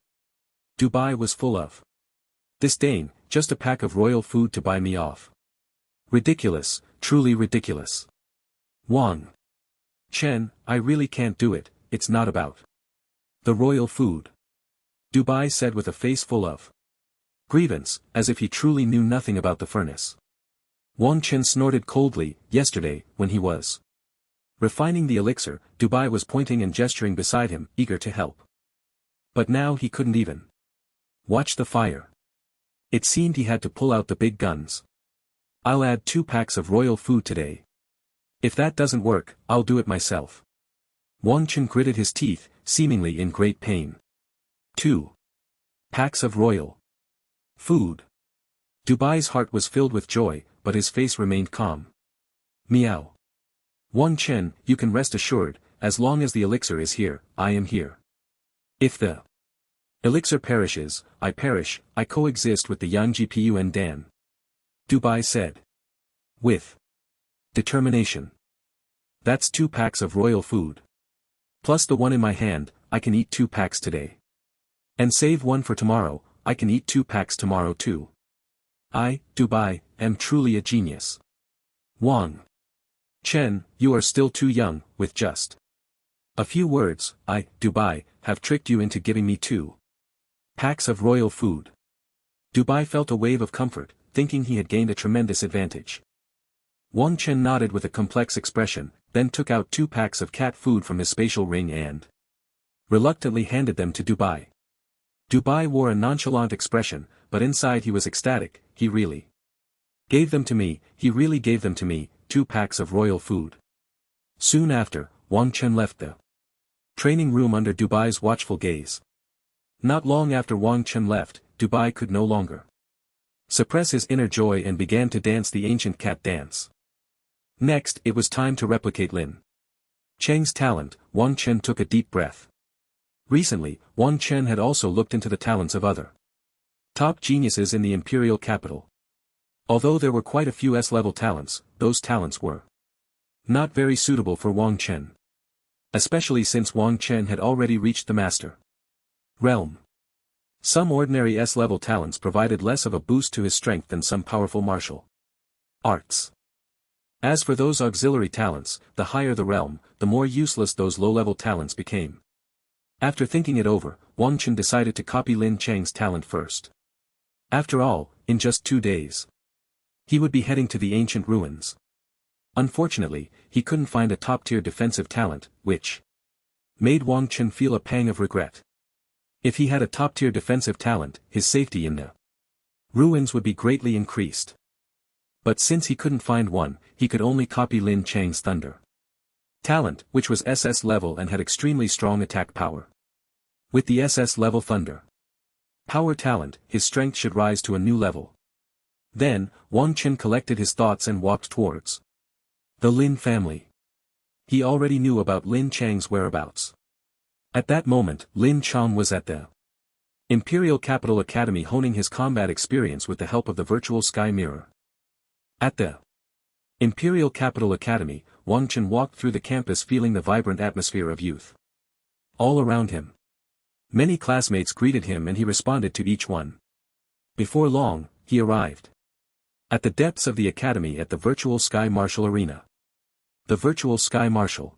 Dubai was full of disdain, just a pack of royal food to buy me off. Ridiculous, truly ridiculous. Wang Chen, I really can't do it, it's not about the royal food. Dubai said with a face full of grievance, as if he truly knew nothing about the furnace. Wang Chen snorted coldly. Yesterday, when he was refining the elixir, Dubai was pointing and gesturing beside him, eager to help. But now he couldn't even watch the fire. It seemed he had to pull out the big guns. I'll add 2 packs of royal food today. If that doesn't work, I'll do it myself. Wang Chen gritted his teeth, seemingly in great pain. 2 packs of royal food. Dubai's heart was filled with joy, but his face remained calm. Meow. Wang Chen, you can rest assured, as long as the elixir is here, I am here. If the elixir perishes, I perish, I coexist with the Yangji Pu and Dan. Dubai said. With determination. That's 2 packs of royal food. Plus the one in my hand, I can eat 2 packs today. And save one for tomorrow, I can eat 2 packs tomorrow too. I, Dubai, am truly a genius. Wang Chen, you are still too young, with just a few words, I, Dubai, have tricked you into giving me 2 packs of royal food. Dubai felt a wave of comfort, thinking he had gained a tremendous advantage. Wang Chen nodded with a complex expression, then took out 2 packs of cat food from his spatial ring and reluctantly handed them to Dubai. Dubai wore a nonchalant expression, but inside he was ecstatic. He really gave them to me, 2 packs of royal food. Soon after, Wang Chen left the training room under Dubai's watchful gaze. Not long after Wang Chen left, Dubai could no longer suppress his inner joy and began to dance the ancient cat dance. Next, it was time to replicate Lin Chang's talent, Wang Chen took a deep breath. Recently, Wang Chen had also looked into the talents of other top geniuses in the imperial capital. Although there were quite a few S-level talents, those talents were not very suitable for Wang Chen. Especially since Wang Chen had already reached the master realm. Some ordinary S-level talents provided less of a boost to his strength than some powerful martial arts. As for those auxiliary talents, the higher the realm, the more useless those low-level talents became. After thinking it over, Wang Chen decided to copy Lin Chang's talent first. After all, in just 2 days, he would be heading to the ancient ruins. Unfortunately, he couldn't find a top-tier defensive talent, which made Wang Chen feel a pang of regret. If he had a top-tier defensive talent, his safety in the ruins would be greatly increased. But since he couldn't find one, he could only copy Lin Chang's thunder talent, which was SS level and had extremely strong attack power. With the SS level thunder power talent, his strength should rise to a new level. Then, Wang Chen collected his thoughts and walked towards the Lin family. He already knew about Lin Chang's whereabouts. At that moment, Lin Chang was at the Imperial Capital Academy honing his combat experience with the help of the virtual sky mirror. At the Imperial Capital Academy, Wang Chen walked through the campus feeling the vibrant atmosphere of youth all around him. Many classmates greeted him and he responded to each one. Before long, he arrived at the depths of the academy at the Virtual Sky Martial Arena. The Virtual Sky Martial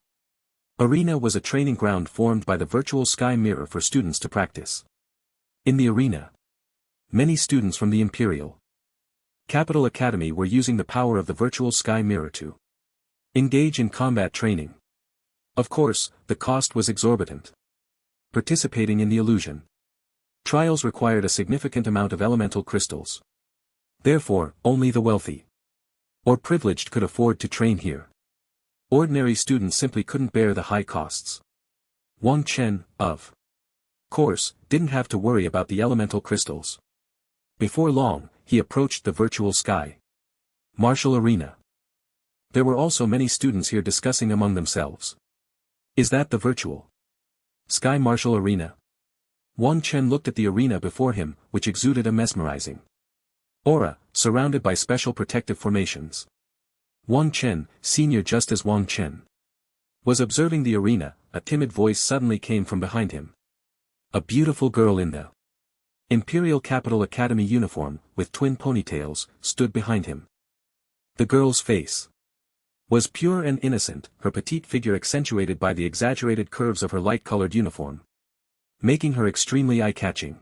Arena was a training ground formed by the Virtual Sky Mirror for students to practice. In the arena, many students from the Imperial Capital Academy were using the power of the Virtual Sky Mirror to engage in combat training. Of course, the cost was exorbitant. Participating in the illusion trials required a significant amount of elemental crystals. Therefore, only the wealthy or privileged could afford to train here. Ordinary students simply couldn't bear the high costs. Wang Chen, of course, didn't have to worry about the elemental crystals. Before long, he approached the Virtual Sky Martial Arena. There were also many students here discussing among themselves. Is that the Virtual Sky Martial Arena? Wang Chen looked at the arena before him, which exuded a mesmerizing aura, surrounded by special protective formations. Wang Chen, senior. Just as Wang Chen was observing the arena, a timid voice suddenly came from behind him. A beautiful girl in the Imperial Capital Academy uniform, with twin ponytails, stood behind him. The girl's face was pure and innocent, her petite figure accentuated by the exaggerated curves of her light-colored uniform, making her extremely eye-catching.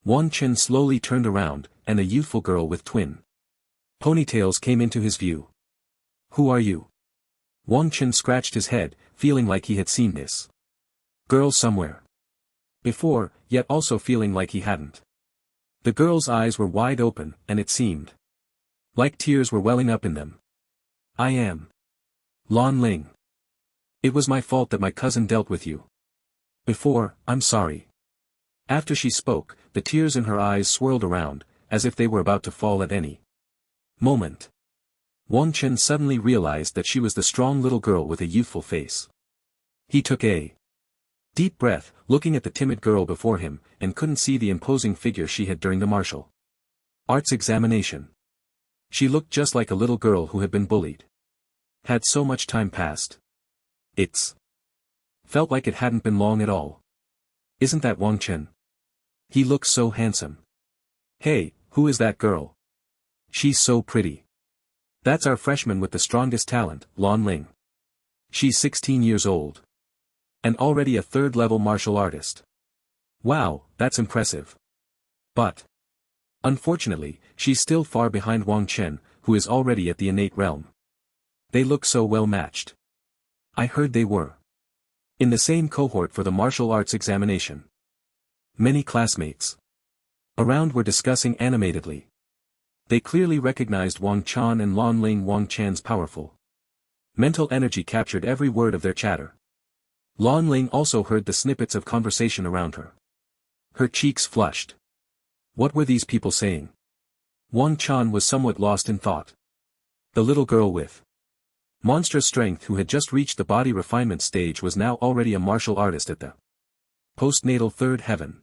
Wang Chen slowly turned around, and a youthful girl with twin ponytails came into his view. Who are you? Wang Chen scratched his head, feeling like he had seen this girl somewhere before, yet also feeling like he hadn't. The girl's eyes were wide open, and it seemed like tears were welling up in them. I am Lan Ling. It was my fault that my cousin dealt with you before, I'm sorry. After she spoke, the tears in her eyes swirled around, as if they were about to fall at any moment. Wang Chen suddenly realized that she was the strong little girl with a youthful face. He took a deep breath, looking at the timid girl before him, and couldn't see the imposing figure she had during the martial arts examination. She looked just like a little girl who had been bullied. Had so much time passed? It's felt like it hadn't been long at all. Isn't that Wang Chen? He looks so handsome. Hey, who is that girl? She's so pretty. That's our freshman with the strongest talent, Lan Ling. She's 16 years old. And already a third-level martial artist. Wow, that's impressive. But unfortunately, she's still far behind Wang Chen, who is already at the innate realm. They look so well matched. I heard they were in the same cohort for the martial arts examination. Many classmates around were discussing animatedly. They clearly recognized Wang Chen and Lan Ling. Wang Chan's powerful mental energy captured every word of their chatter. Lan Ling also heard the snippets of conversation around her. Her cheeks flushed. What were these people saying? Wang Chen was somewhat lost in thought. The little girl with Monstrous Strength, who had just reached the body refinement stage, was now already a martial artist at the postnatal third heaven.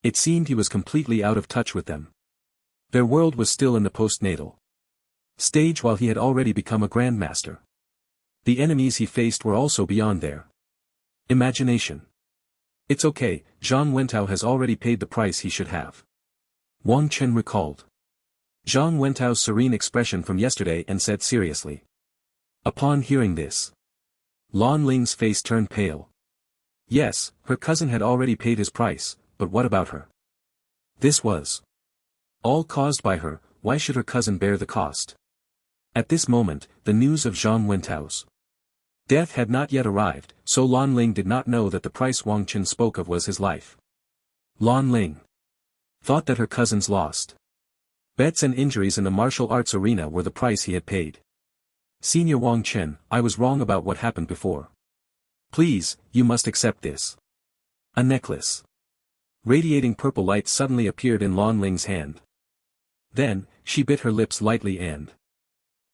It seemed he was completely out of touch with them. Their world was still in the postnatal stage while he had already become a grandmaster. The enemies he faced were also beyond their imagination. It's okay, Zhang Wentao has already paid the price he should have. Wang Chen recalled Zhang Wentao's serene expression from yesterday and said seriously. Upon hearing this, Lan Ling's face turned pale. Yes, her cousin had already paid his price, but what about her? This was all caused by her. Why should her cousin bear the cost? At this moment, the news of Zhang Wentao's death had not yet arrived, so Lan Ling did not know that the price Wang Chen spoke of was his life. Lan Ling thought that her cousin's lost bets and injuries in the martial arts arena were the price he had paid. Senior Wang Chen, I was wrong about what happened before. Please, you must accept this. A necklace. Radiating purple light suddenly appeared in Lan Ling's hand. Then, she bit her lips lightly and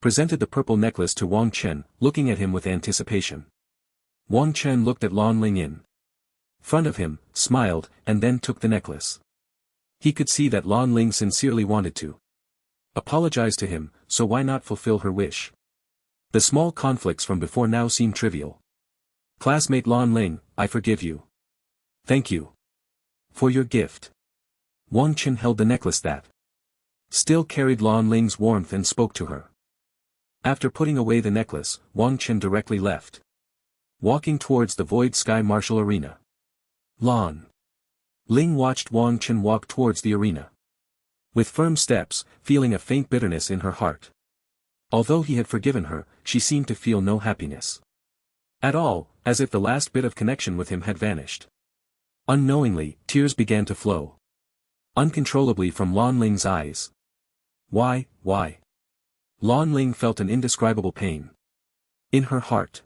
presented the purple necklace to Wang Chen, looking at him with anticipation. Wang Chen looked at Lan Ling in front of him, smiled, and then took the necklace. He could see that Lan Ling sincerely wanted to apologize to him, so why not fulfill her wish? The small conflicts from before now seemed trivial. Classmate Lan Ling, I forgive you. Thank you for your gift. Wang Chen held the necklace that still carried Lan Ling's warmth and spoke to her. After putting away the necklace, Wang Chen directly left, walking towards the Void Sky Martial Arena. Lan Ling watched Wang Chen walk towards the arena with firm steps, feeling a faint bitterness in her heart. Although he had forgiven her, she seemed to feel no happiness at all, as if the last bit of connection with him had vanished. Unknowingly, tears began to flow uncontrollably from Lan Ling's eyes. Why? Lan Ling felt an indescribable pain in her heart.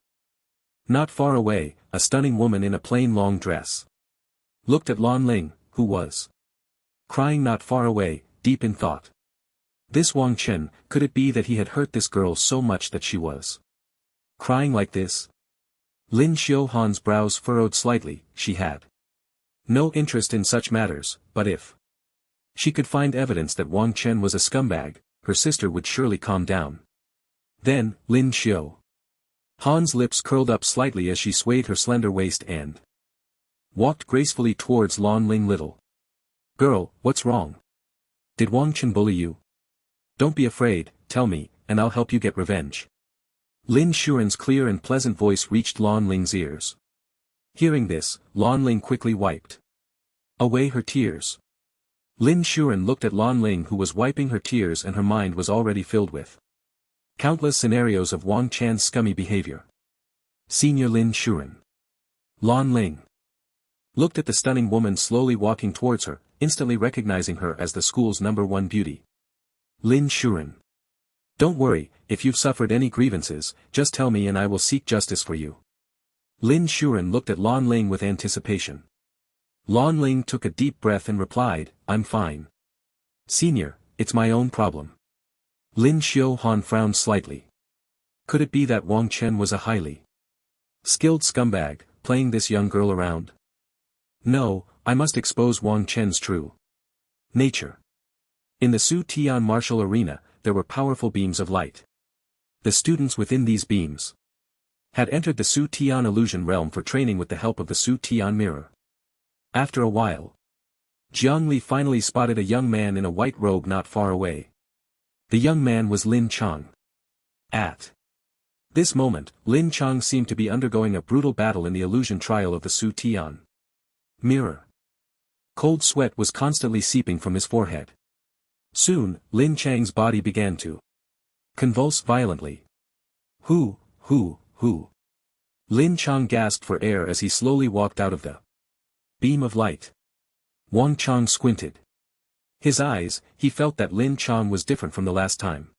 Not far away, a stunning woman in a plain long dress looked at Lan Ling, who was crying not far away, deep in thought. This Wang Chen, could it be that he had hurt this girl so much that she was crying like this? Lin Xiuhan's brows furrowed slightly. She had no interest in such matters, but if she could find evidence that Wang Chen was a scumbag, her sister would surely calm down. Then, Lin Xiuhan's lips curled up slightly as she swayed her slender waist and walked gracefully towards Lan Ling. Little girl, what's wrong? Did Wang Chen bully you? Don't be afraid, tell me, and I'll help you get revenge. Lin Xiuhan's clear and pleasant voice reached Lan Ling's ears. Hearing this, Lan Ling quickly wiped away her tears. Lin Xiuhan looked at Lan Ling, who was wiping her tears, and her mind was already filled with countless scenarios of Wang Chan's scummy behavior. Senior Lin Xiuhan. Lan Ling looked at the stunning woman slowly walking towards her, instantly recognizing her as the school's #1 beauty. Lin Xiuhan. Don't worry, if you've suffered any grievances, just tell me and I will seek justice for you. Lin Xiuhan looked at Lan Ling with anticipation. Lan Ling took a deep breath and replied, I'm fine. Senior, it's my own problem. Lin Xiuhan frowned slightly. Could it be that Wang Chen was a highly skilled scumbag, playing this young girl around? No, I must expose Wang Chen's true nature. In the Su Tian martial arena, there were powerful beams of light. The students within these beams had entered the Su Tian illusion realm for training with the help of the Su Tian mirror. After a while, Jiang Li finally spotted a young man in a white robe not far away. The young man was Lin Chang. At this moment, Lin Chang seemed to be undergoing a brutal battle in the illusion trial of the Su Tian mirror. Cold sweat was constantly seeping from his forehead. Soon, Lin Chang's body began to convulse violently. Who? Lin Chang gasped for air as he slowly walked out of the beam of light. Wang Chang squinted his eyes. He felt that Lin Chang was different from the last time.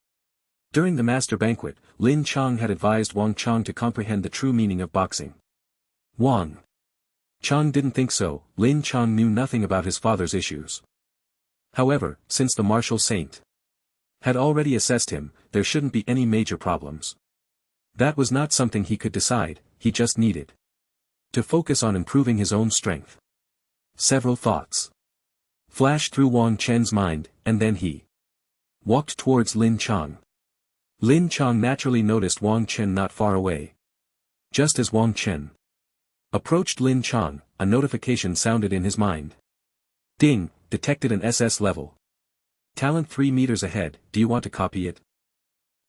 During the master banquet, Lin Chang had advised Wang Chang to comprehend the true meaning of boxing. Wang Chang didn't think so. Lin Chang knew nothing about his father's issues. However, since the martial saint had already assessed him, there shouldn't be any major problems. That was not something he could decide, he just needed to focus on improving his own strength. Several thoughts flashed through Wang Chen's mind, and then he walked towards Lin Chang. Lin Chang naturally noticed Wang Chen not far away. Just as Wang Chen approached Lin Chang, a notification sounded in his mind. Ding, detected an SS level talent 3 meters ahead, do you want to copy it?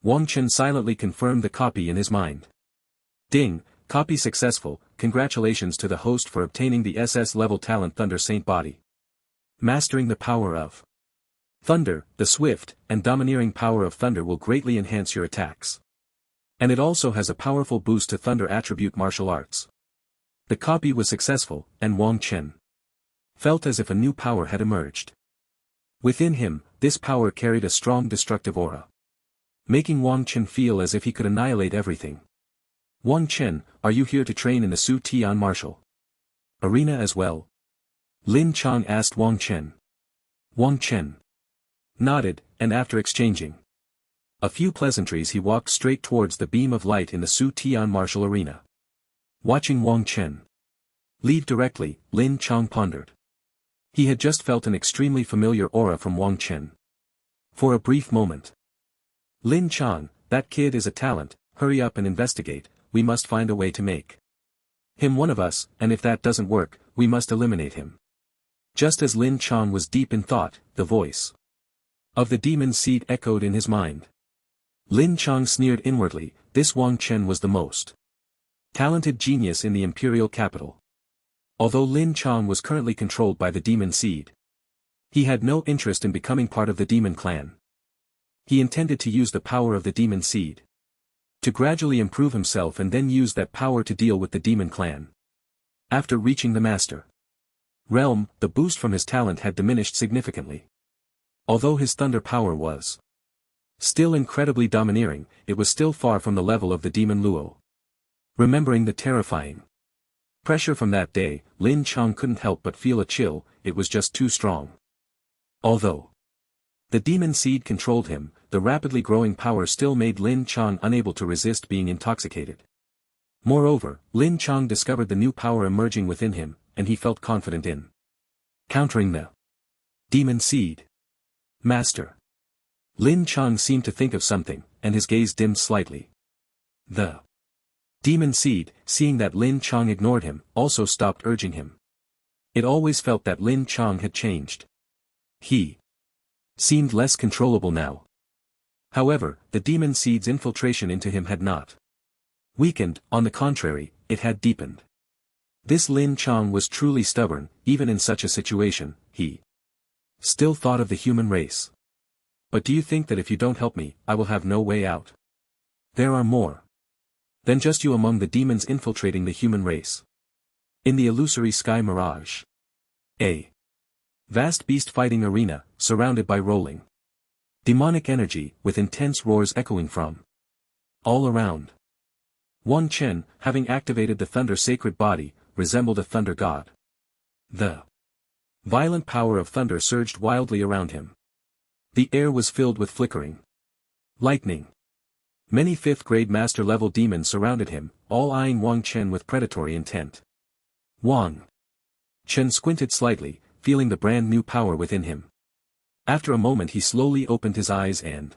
Wang Chen silently confirmed the copy in his mind. Ding, copy successful, congratulations to the host for obtaining the SS level talent Thunder Saint Body. Mastering the power of Thunder, the swift and domineering power of Thunder will greatly enhance your attacks. And it also has a powerful boost to Thunder attribute martial arts. The copy was successful, and Wang Chen felt as if a new power had emerged. Within him, this power carried a strong destructive aura, making Wang Chen feel as if he could annihilate everything. Wang Chen, are you here to train in the Su Tian martial arena as well? Lin Chang asked Wang Chen. Wang Chen nodded, and after exchanging a few pleasantries he walked straight towards the beam of light in the Su Tian martial arena. Watching Wang Chen leave directly, Lin Chang pondered. He had just felt an extremely familiar aura from Wang Chen. For a brief moment. Lin Chang, that kid is a talent, hurry up and investigate, we must find a way to make him one of us, and if that doesn't work, we must eliminate him. Just as Lin Chang was deep in thought, the voice of the demon seed echoed in his mind. Lin Chang sneered inwardly, this Wang Chen was the most talented genius in the imperial capital. Although Lin Chang was currently controlled by the demon seed, he had no interest in becoming part of the demon clan. He intended to use the power of the demon seed to gradually improve himself and then use that power to deal with the demon clan. After reaching the master realm, the boost from his talent had diminished significantly. Although his thunder power was still incredibly domineering, it was still far from the level of the demon Luo. Remembering the terrifying pressure from that day, Lin Chang couldn't help but feel a chill, it was just too strong. Although the demon seed controlled him, the rapidly growing power still made Lin Chang unable to resist being intoxicated. Moreover, Lin Chang discovered the new power emerging within him, and he felt confident in countering the demon seed. Master. Lin Chang seemed to think of something, and his gaze dimmed slightly. The demon seed, seeing that Lin Chang ignored him, also stopped urging him. It always felt that Lin Chang had changed. He seemed less controllable now. However, the demon seed's infiltration into him had not weakened, on the contrary, it had deepened. This Lin Chang was truly stubborn, even in such a situation, he still thought of the human race. But do you think that if you don't help me, I will have no way out? There are more than just you among the demons infiltrating the human race. In the illusory sky mirage, a vast beast fighting arena, surrounded by rolling demonic energy, with intense roars echoing from all around. Wang Chen, having activated the thunder sacred body, resembled a thunder god. The violent power of thunder surged wildly around him. The air was filled with flickering lightning. Many 5th grade master level demons surrounded him, all eyeing Wang Chen with predatory intent. Wang Chen squinted slightly, feeling the brand new power within him. After a moment he slowly opened his eyes and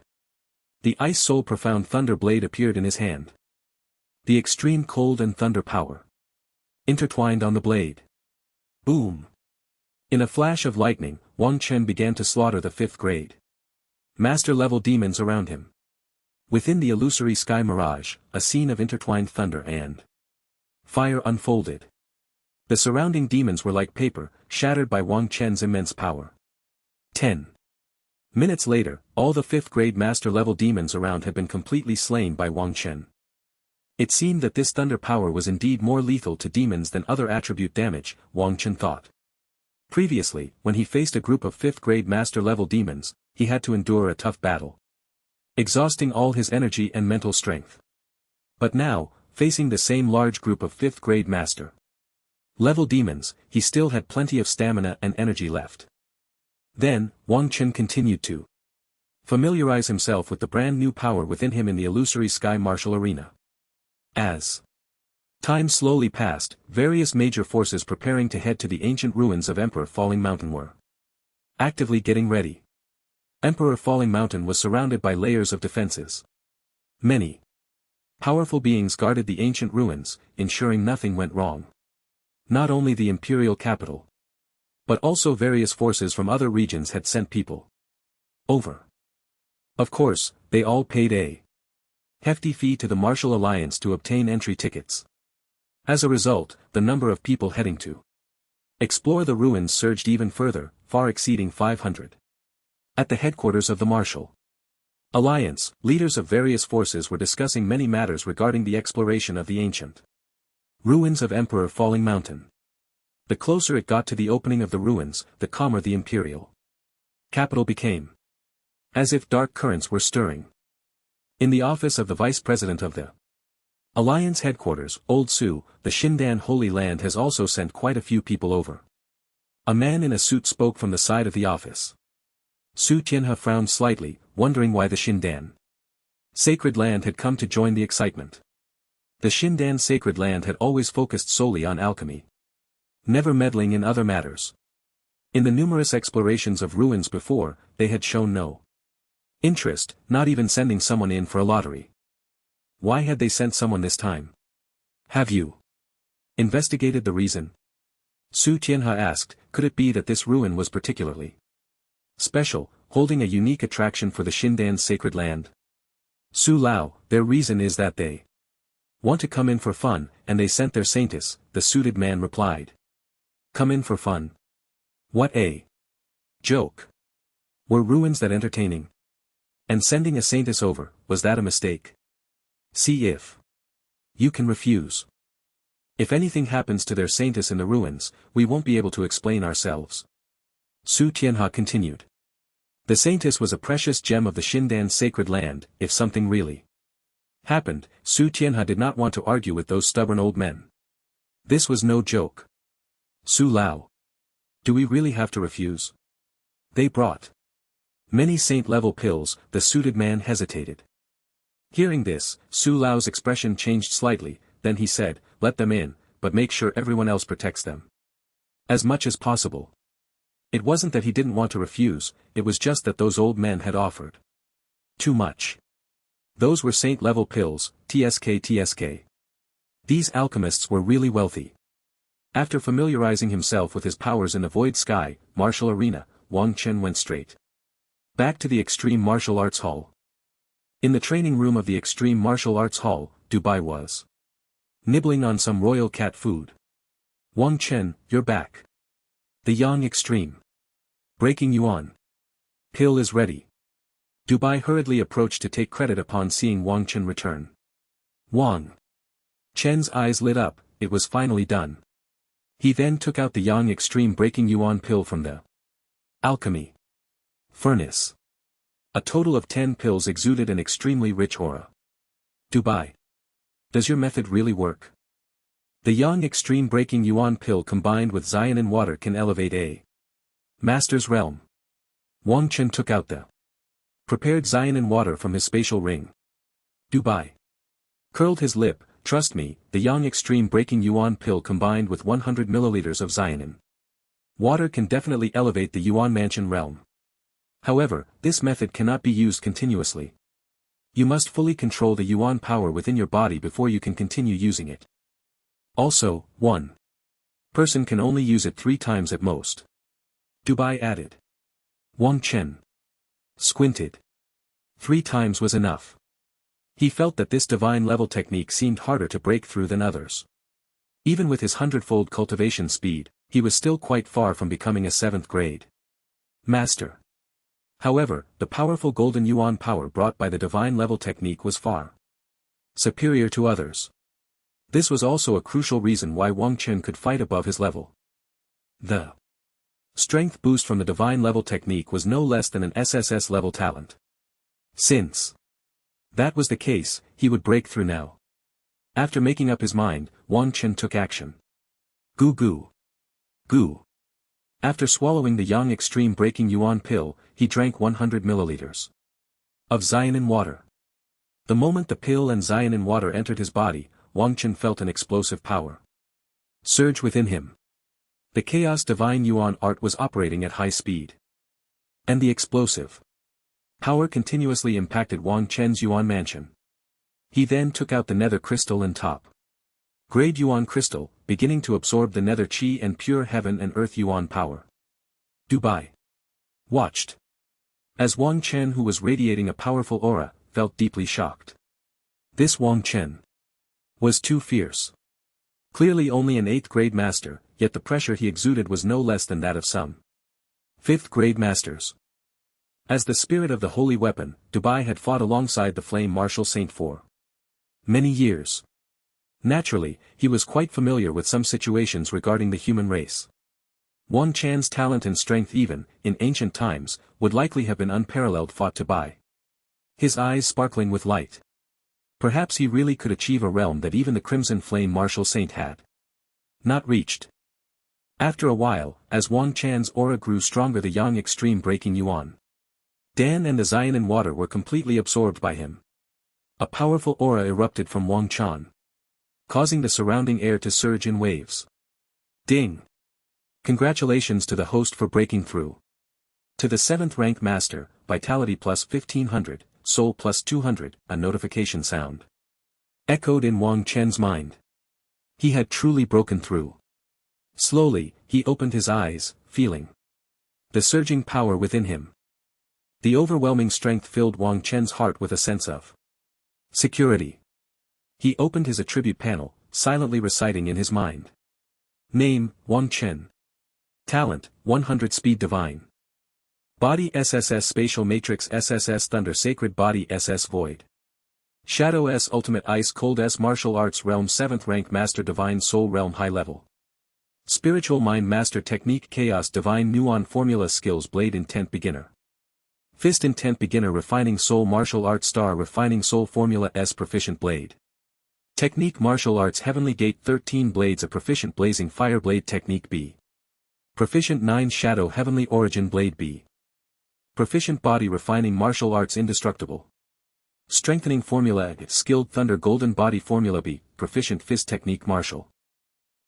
the Ice Soul Profound Thunder Blade appeared in his hand. The extreme cold and thunder power intertwined on the blade. Boom! In a flash of lightning, Wang Chen began to slaughter the 5th grade master-level demons around him. Within the illusory sky mirage, a scene of intertwined thunder and fire unfolded. The surrounding demons were like paper, shattered by Wang Chen's immense power. 10 minutes later, all the 5th grade master-level demons around had been completely slain by Wang Chen. It seemed that this thunder power was indeed more lethal to demons than other attribute damage, Wang Chen thought. Previously, when he faced a group of 5th grade master-level demons, he had to endure a tough battle, exhausting all his energy and mental strength. But now, facing the same large group of 5th grade master-level demons, he still had plenty of stamina and energy left. Then, Wang Chen continued to familiarize himself with the brand new power within him in the illusory sky martial arena. As time slowly passed, various major forces preparing to head to the ancient ruins of Emperor Falling Mountain were actively getting ready. Emperor Falling Mountain was surrounded by layers of defenses. Many powerful beings guarded the ancient ruins, ensuring nothing went wrong. Not only the imperial capital, but also various forces from other regions had sent people over. Of course, they all paid a hefty fee to the Martial Alliance to obtain entry tickets. As a result, the number of people heading to explore the ruins surged even further, far exceeding 500. At the headquarters of the Martial Alliance, leaders of various forces were discussing many matters regarding the exploration of the ancient ruins of Emperor Falling Mountain. The closer it got to the opening of the ruins, the calmer the imperial capital became. As if dark currents were stirring. In the office of the vice president of the Alliance headquarters, Old Su, the Shindan Holy Land has also sent quite a few people over. A man in a suit spoke from the side of the office. Su Tianhe frowned slightly, wondering why the Shindan Sacred Land had come to join the excitement. The Shindan Sacred Land had always focused solely on alchemy, never meddling in other matters. In the numerous explorations of ruins before, they had shown no interest, not even sending someone in for a lottery. Why had they sent someone this time? Have you investigated the reason? Su Tianhe asked. Could it be that this ruin was particularly special, holding a unique attraction for the Shindan Sacred Land? Su Lao, their reason is that they want to come in for fun, and they sent their saintess, the suited man replied. Come in for fun? What a joke. Were ruins that entertaining? And sending a saintess over, was that a mistake? See if you can refuse. If anything happens to their saintess in the ruins, we won't be able to explain ourselves. Su Tianhe continued. The saintess was a precious gem of the Shindan Sacred Land. If something really happened, Su Tianhe did not want to argue with those stubborn old men. This was no joke. Su Lao. Do we really have to refuse? They brought many saint-level pills. The suited man hesitated. Hearing this, Su Lao's expression changed slightly, then he said, let them in, but make sure everyone else protects them as much as possible. It wasn't that he didn't want to refuse, it was just that those old men had offered too much. Those were saint-level pills, TSK. These alchemists were really wealthy. After familiarizing himself with his powers in the Void Sky, martial arena, Wang Chen went straight back to the Extreme Martial Arts Hall. In the training room of the Extreme Martial Arts Hall, Dubai was nibbling on some royal cat food. Wang Chen, you're back. The Yang Extreme Breaking Yuan pill is ready. Dubai hurriedly approached to take credit upon seeing Wang Chen return. Wang Chen's eyes lit up, it was finally done. He then took out the Yang Extreme Breaking Yuan pill from the alchemy furnace. A total of 10 pills exuded an extremely rich aura. Dubai. Does your method really work? The Yang Extreme Breaking Yuan pill combined with Xianin water can elevate a master's realm. Wang Chen took out the prepared Xianin water from his spatial ring. Dubai curled his lip. Trust me, the Yang Extreme Breaking Yuan pill combined with 100 milliliters of Xianin water can definitely elevate the Yuan Mansion realm. However, this method cannot be used continuously. You must fully control the Yuan power within your body before you can continue using it. Also, one person can only use it 3 times at most. Dubai added. Wang Chen squinted. 3 times was enough. He felt that this divine level technique seemed harder to break through than others. Even with his 100-fold cultivation speed, he was still quite far from becoming a 7th grade master. However, the powerful golden yuan power brought by the divine level technique was far superior to others. This was also a crucial reason why Wang Chen could fight above his level. The strength boost from the divine level technique was no less than an SSS level talent. Since that was the case, he would break through now. After making up his mind, Wang Chen took action. Goo goo. Goo. After swallowing the Yang Extreme Breaking Yuan pill, he drank 100 milliliters of Xianin water. The moment the pill and Xianin water entered his body, Wang Chen felt an explosive power surge within him. The Chaos Divine Yuan art was operating at high speed. And the explosive power continuously impacted Wang Chen's Yuan mansion. He then took out the nether crystal and top grade Yuan crystal, beginning to absorb the nether chi and pure heaven and earth Yuan power. Dubai watched as Wang Chen, who was radiating a powerful aura, felt deeply shocked. This Wang Chen was too fierce. Clearly only an 8th grade master, yet the pressure he exuded was no less than that of some 5th grade masters. As the spirit of the holy weapon, Dubai had fought alongside the flame martial saint for many years. Naturally, he was quite familiar with some situations regarding the human race. Wang Chan's talent and strength even, in ancient times, would likely have been unparalleled fought Dubai. His eyes sparkling with light. Perhaps he really could achieve a realm that even the Crimson Flame Martial Saint had not reached. After a while, as Wang Chan's aura grew stronger, the Yang Extreme Breaking Yuan Dan and the Xianin water were completely absorbed by him. A powerful aura erupted from Wang Chan, causing the surrounding air to surge in waves. Ding! Congratulations to the host for breaking through. To the 7th rank master, vitality plus 1500, soul plus 200, a notification sound echoed in Wang Chen's mind. He had truly broken through. Slowly, he opened his eyes, feeling the surging power within him. The overwhelming strength filled Wang Chen's heart with a sense of security. He opened his attribute panel, silently reciting in his mind. Name, Wang Chen. Talent, 100 Speed Divine. Body SSS Spatial Matrix SSS Thunder Sacred Body SS Void. Shadow S Ultimate Ice Cold S Martial Arts Realm 7th Rank Master Divine Soul Realm High Level. Spiritual Mind Master Technique Chaos Divine Nuon Formula Skills Blade Intent Beginner. Fist Intent Beginner Refining Soul Martial Arts Star Refining Soul Formula S Proficient Blade. Technique Martial Arts Heavenly Gate 13 Blades A Proficient Blazing Fire Blade Technique B. Proficient 9 Shadow Heavenly Origin Blade B. Proficient Body Refining Martial Arts Indestructible. Strengthening Formula A Skilled Thunder Golden Body Formula B. Proficient Fist Technique Martial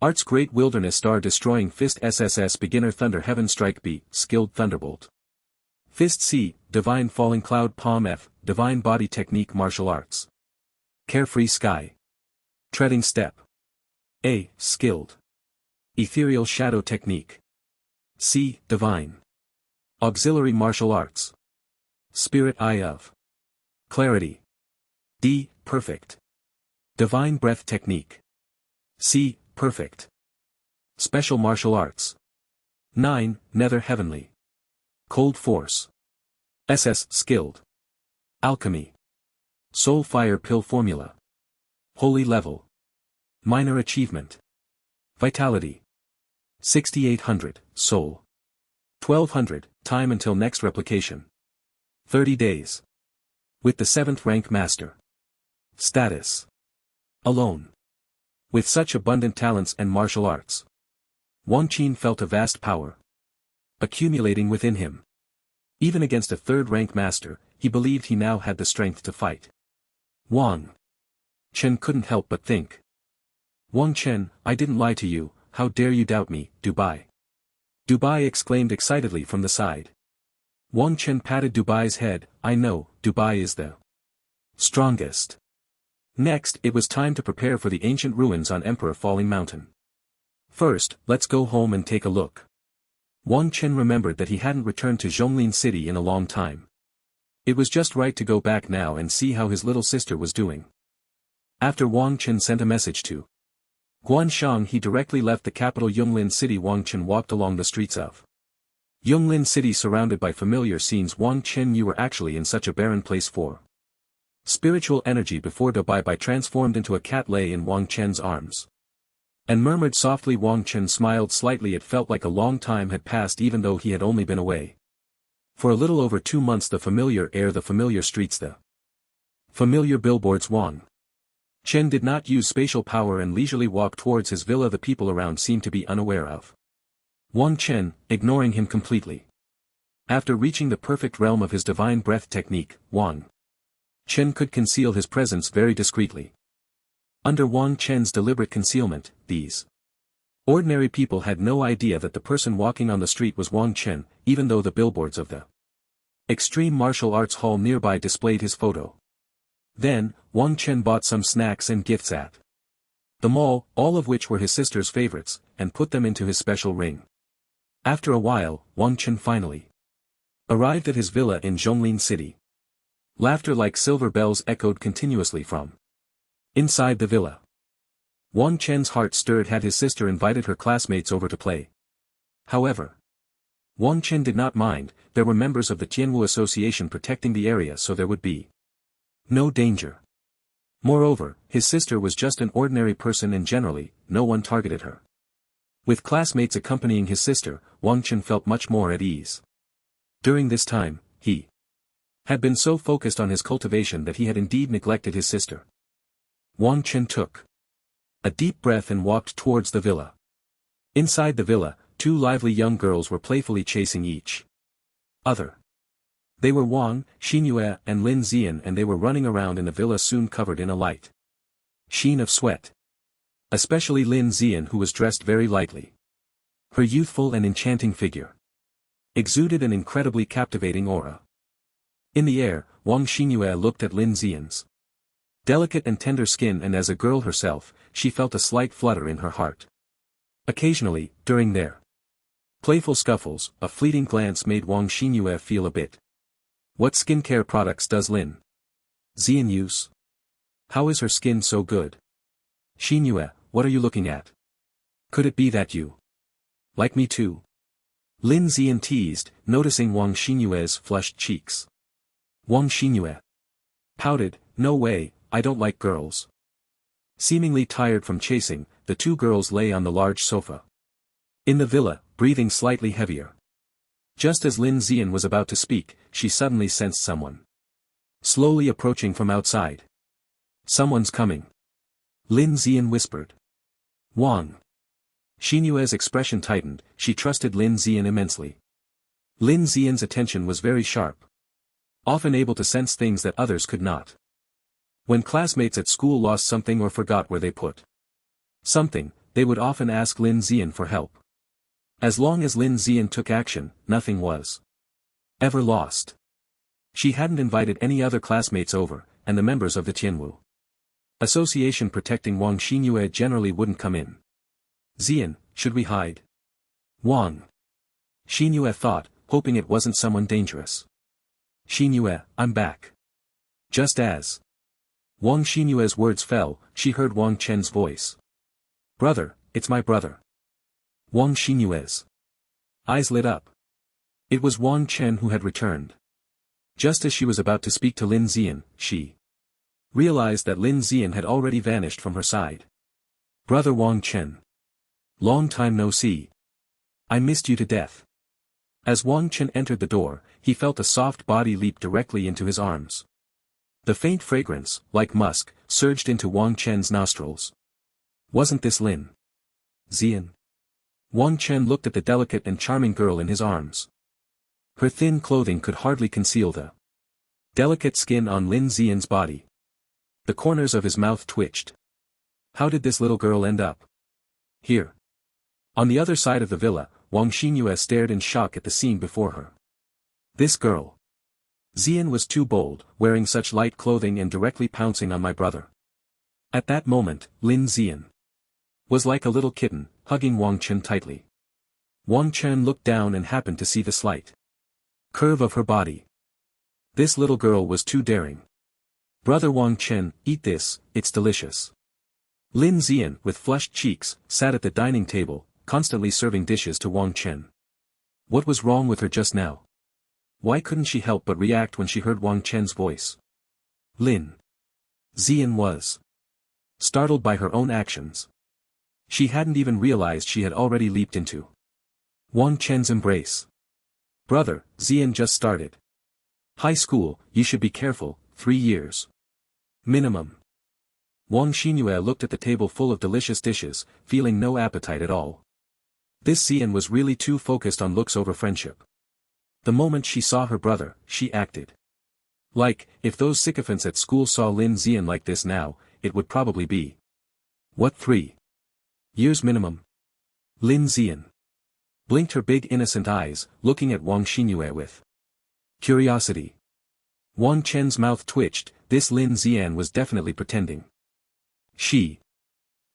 Arts Great Wilderness Star Destroying Fist SSS Beginner Thunder Heaven Strike B. Skilled Thunderbolt. Fist C. Divine Falling Cloud Palm F. Divine Body Technique Martial Arts. Carefree Sky. Treading Step. A. Skilled Ethereal Shadow Technique. C. Divine Auxiliary Martial Arts. Spirit Eye of Clarity. D. Perfect Divine Breath Technique. C. Perfect Special Martial Arts. 9. Nether Heavenly Cold Force. SS. Skilled Alchemy. Soul Fire Pill Formula. Holy Level. Minor Achievement. Vitality. 6800, Soul. 1200, time until next replication. 30 days. With the 7th rank master. Status. Alone. With such abundant talents and martial arts. Wang Chen felt a vast power accumulating within him. Even against a 3rd rank master, he believed he now had the strength to fight. Wang Chen couldn't help but think. Wang Chen, I didn't lie to you, how dare you doubt me, Dubai. Dubai exclaimed excitedly from the side. Wang Chen patted Dubai's head, I know, Dubai is the strongest. Next, it was time to prepare for the ancient ruins on Emperor Falling Mountain. First, let's go home and take a look. Wang Chen remembered that he hadn't returned to Zhonglin City in a long time. It was just right to go back now and see how his little sister was doing. After Wang Chen sent a message to Guanshang, he directly left the capital Yonglin City. Wang Chen walked along the streets of Yonglin City surrounded by familiar scenes. Wang Chen, you were actually in such a barren place for spiritual energy before Dubai transformed into a cat lay in Wang Chen's arms. And murmured softly. Wang Chen smiled slightly. It felt like a long time had passed even though he had only been away for a little over 2 months. The familiar air, the familiar streets, the familiar billboards. Wang Chen did not use spatial power and leisurely walked towards his villa. The people around seemed to be unaware of Wang Chen, ignoring him completely. After reaching the perfect realm of his divine breath technique, Wang Chen could conceal his presence very discreetly. Under Wang Chen's deliberate concealment, these ordinary people had no idea that the person walking on the street was Wang Chen, even though the billboards of the Extreme Martial Arts Hall nearby displayed his photo. Then, Wang Chen bought some snacks and gifts at the mall, all of which were his sister's favorites, and put them into his special ring. After a while, Wang Chen finally arrived at his villa in Zhonglin City. Laughter like silver bells echoed continuously from inside the villa. Wang Chen's heart stirred had his sister invited her classmates over to play. However, Wang Chen did not mind. There were members of the Tianwu Association protecting the area, so there would be no danger. Moreover, his sister was just an ordinary person and generally, no one targeted her. With classmates accompanying his sister, Wang Chen felt much more at ease. During this time, he had been so focused on his cultivation that he had indeed neglected his sister. Wang Chen took a deep breath and walked towards the villa. Inside the villa, two lively young girls were playfully chasing each other. They were Wang, Xinyue and Lin Zian, and they were running around in the villa soon covered in a light sheen of sweat. Especially Lin Zian, who was dressed very lightly. Her youthful and enchanting figure exuded an incredibly captivating aura. In the air, Wang Xinyue looked at Lin Zian's delicate and tender skin, and as a girl herself, she felt a slight flutter in her heart. Occasionally, during their playful scuffles, a fleeting glance made Wang Xinyue feel a bit. What skincare products does Lin Zian use? How is her skin so good? Xinyue, what are you looking at? Could it be that you like me too? Lin Zian teased, noticing Wang Xinyue's flushed cheeks. Wang Xinyue pouted, no way, I don't like girls. Seemingly tired from chasing, the two girls lay on the large sofa in the villa, breathing slightly heavier. Just as Lin Zian was about to speak, she suddenly sensed someone slowly approaching from outside. Someone's coming. Lin Zian whispered. Wang Xinyue's expression tightened. She trusted Lin Zian immensely. Lin Zian's attention was very sharp, often able to sense things that others could not. When classmates at school lost something or forgot where they put something, they would often ask Lin Zian for help. As long as Lin Zian took action, nothing was ever lost. She hadn't invited any other classmates over, and the members of the Tianwu Association protecting Wang Xinyue generally wouldn't come in. Zian, should we hide? Wang Xinyue thought, hoping it wasn't someone dangerous. Xinyue, I'm back. Just as Wang Xinyue's words fell, she heard Wang Chen's voice. Brother, it's my brother. Wang Xinyue's eyes lit up. It was Wang Chen who had returned. Just as she was about to speak to Lin Zian, she realized that Lin Zian had already vanished from her side. Brother Wang Chen. Long time no see. I missed you to death. As Wang Chen entered the door, he felt a soft body leap directly into his arms. The faint fragrance, like musk, surged into Wang Chen's nostrils. Wasn't this Lin Zian? Wang Chen looked at the delicate and charming girl in his arms. Her thin clothing could hardly conceal the delicate skin on Lin Zian's body. The corners of his mouth twitched. How did this little girl end up here? On the other side of the villa, Wang Xinyue stared in shock at the scene before her. This girl Zian was too bold, wearing such light clothing and directly pouncing on my brother. At that moment, Lin Zian was like a little kitten, hugging Wang Chen tightly. Wang Chen looked down and happened to see the slight curve of her body. This little girl was too daring. Brother Wang Chen, eat this, it's delicious. Lin Zian, with flushed cheeks, sat at the dining table, constantly serving dishes to Wang Chen. What was wrong with her just now? Why couldn't she help but react when she heard Wang Chen's voice? Lin Zian was startled by her own actions. She hadn't even realized she had already leaped into Wang Chen's embrace. Brother, Zian just started high school, you should be careful, 3 years minimum. Wang Xinyue looked at the table full of delicious dishes, feeling no appetite at all. This Zian was really too focused on looks over friendship. The moment she saw her brother, she acted like, if those sycophants at school saw Lin Zian like this now, it would probably be What 3 years minimum? Lin Zian blinked her big innocent eyes, looking at Wang Xinyue with curiosity. Wang Chen's mouth twitched. This Lin Zian was definitely pretending. She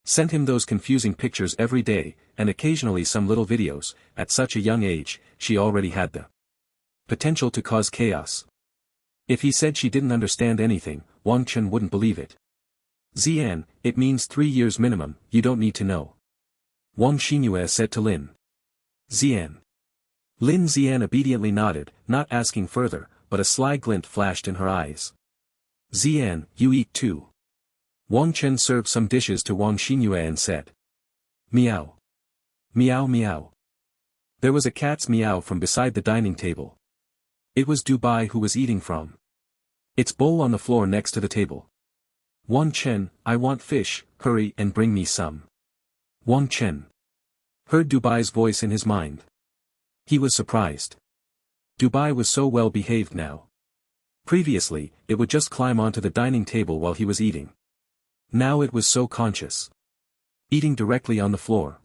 sent him those confusing pictures every day, and occasionally some little videos. At such a young age, she already had the potential to cause chaos. If he said she didn't understand anything, Wang Chen wouldn't believe it. Zian, it means 3 years minimum, you don't need to know. Wang Xinyue said to Lin Zian. Lin Zian obediently nodded, not asking further, but a sly glint flashed in her eyes. Zian, you eat too. Wang Chen served some dishes to Wang Xinyue and said. Meow. Meow meow. There was a cat's meow from beside the dining table. It was Dubai who was eating from its bowl on the floor next to the table. Wang Chen, I want fish, hurry and bring me some. Wang Chen heard Dubai's voice in his mind. He was surprised. Dubai was so well behaved now. Previously, it would just climb onto the dining table while he was eating. Now it was so conscious. Eating directly on the floor.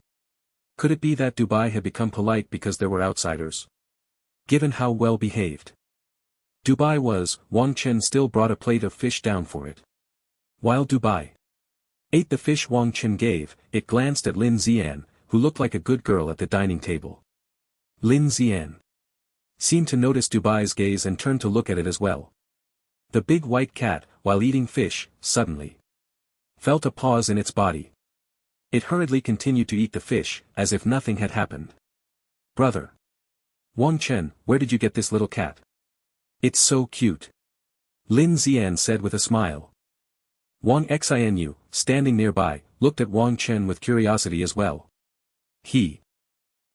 Could it be that Dubai had become polite because there were outsiders? Given how well behaved Dubai was, Wang Chen still brought a plate of fish down for it. While Dubai ate the fish Wang Chen gave, it glanced at Lin Zian, who looked like a good girl at the dining table. Lin Zian seemed to notice Dubai's gaze and turned to look at it as well. The big white cat, while eating fish, suddenly felt a pause in its body. It hurriedly continued to eat the fish, as if nothing had happened. Brother Wang Chen, where did you get this little cat? It's so cute. Lin Zian said with a smile. Wang Xinu, standing nearby, looked at Wang Chen with curiosity as well. He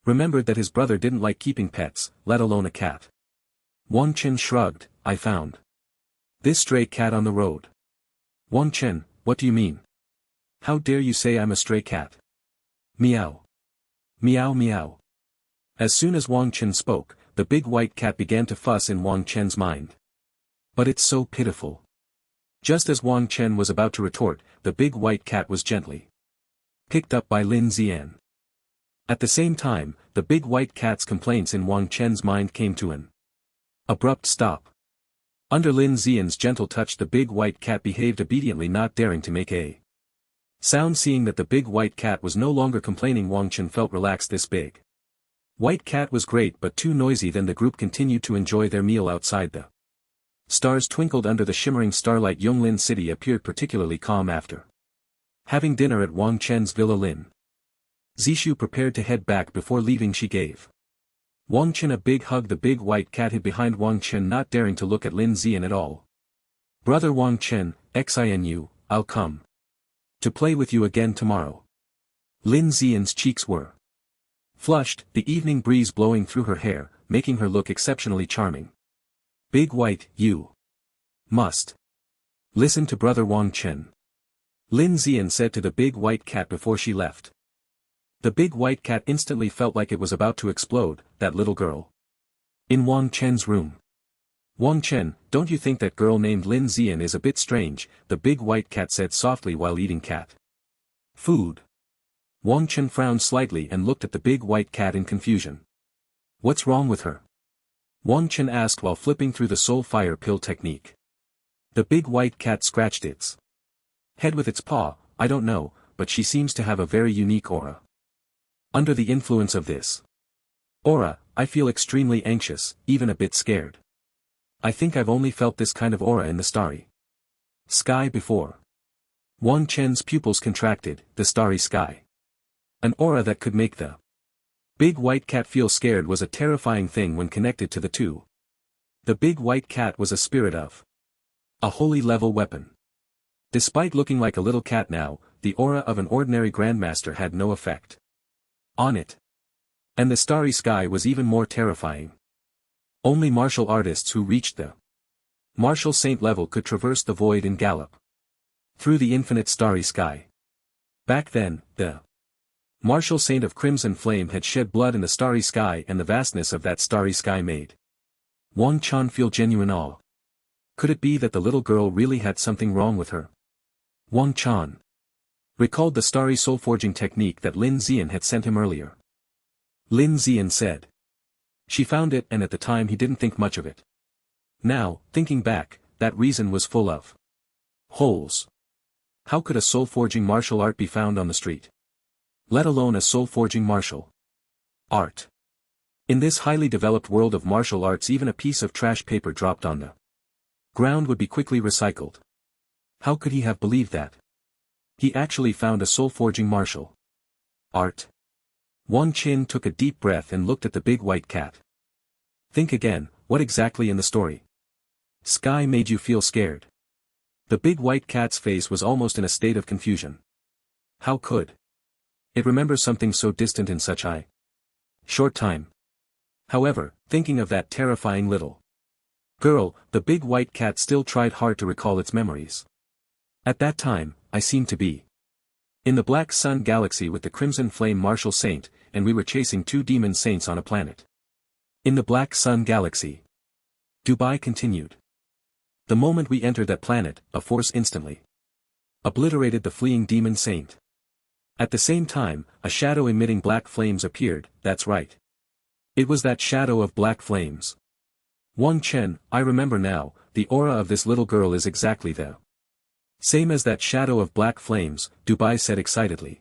remembered that his brother didn't like keeping pets, let alone a cat. Wang Chen shrugged, I found this stray cat on the road. Wang Chen, what do you mean? How dare you say I'm a stray cat? Meow. Meow meow. As soon as Wang Chen spoke, the big white cat began to fuss in Wang Chen's mind. But it's so pitiful. Just as Wang Chen was about to retort, the big white cat was gently picked up by Lin Zian. At the same time, the big white cat's complaints in Wang Chen's mind came to an abrupt stop. Under Lin Zian's gentle touch, the big white cat behaved obediently, not daring to make a sound. Seeing that the big white cat was no longer complaining, Wang Chen felt relaxed. This big white cat was great but too noisy. Then the group continued to enjoy their meal outside. The stars twinkled under the shimmering starlight. Yonglin City appeared particularly calm after having dinner at Wang Chen's villa. Lin Zishu prepared to head back. Before leaving, she gave Wang Chen a big hug. The big white cat hid behind Wang Chen, not daring to look at Lin Zian at all. Brother Wang Chen, Xinu, I'll come to play with you again tomorrow. Lin Zian's cheeks were flushed, the evening breeze blowing through her hair, making her look exceptionally charming. Big white, you must listen to brother Wang Chen. Lin Zian said to the big white cat before she left. The big white cat instantly felt like it was about to explode. That little girl in Wang Chen's room. Wang Chen, don't you think that girl named Lin Zian is a bit strange? The big white cat said softly while eating cat food. Wang Chen frowned slightly and looked at the big white cat in confusion. What's wrong with her? Wang Chen asked while flipping through the soul fire pill technique. The big white cat scratched its head with its paw. I don't know, but she seems to have a very unique aura. Under the influence of this aura, I feel extremely anxious, even a bit scared. I think I've only felt this kind of aura in the starry sky before. Wang Chen's pupils contracted. The starry sky. An aura that could make the big white cat feel scared was a terrifying thing when connected to the two. The big white cat was a spirit of a holy level weapon. Despite looking like a little cat now, the aura of an ordinary grandmaster had no effect on it. And the starry sky was even more terrifying. Only martial artists who reached the martial saint level could traverse the void and gallop through the infinite starry sky. Back then, the martial saint of crimson flame had shed blood in the starry sky, and the vastness of that starry sky made Wang Chen feel genuine awe. Could it be that the little girl really had something wrong with her? Wang Chen Recalled the starry soul-forging technique that Lin Zian had sent him earlier. Lin Zian said. She found it and at the time he didn't think much of it. Now, thinking back, that reason was full of holes. How could a soul-forging martial art be found on the street? Let alone a soul-forging martial art. In this highly developed world of martial arts, even a piece of trash paper dropped on the ground would be quickly recycled. How could he have believed that? He actually found a soul-forging martial art. Wang Qin took a deep breath and looked at the big white cat. Think again, what exactly in the story? Sky made you feel scared. The big white cat's face was almost in a state of confusion. How could it remember something so distant in such a short time? However, thinking of that terrifying little girl, the big white cat still tried hard to recall its memories. At that time, I seemed to be in the Black Sun Galaxy with the Crimson Flame Martial Saint, and we were chasing 2 demon saints on a planet. In the Black Sun Galaxy. Dubai continued. The moment we entered that planet, a force instantly obliterated the fleeing demon saint. At the same time, a shadow emitting black flames appeared. That's right. It was that shadow of black flames. Wang Chen, I remember now, the aura of this little girl is exactly the same as that shadow of black flames, Dubai said excitedly.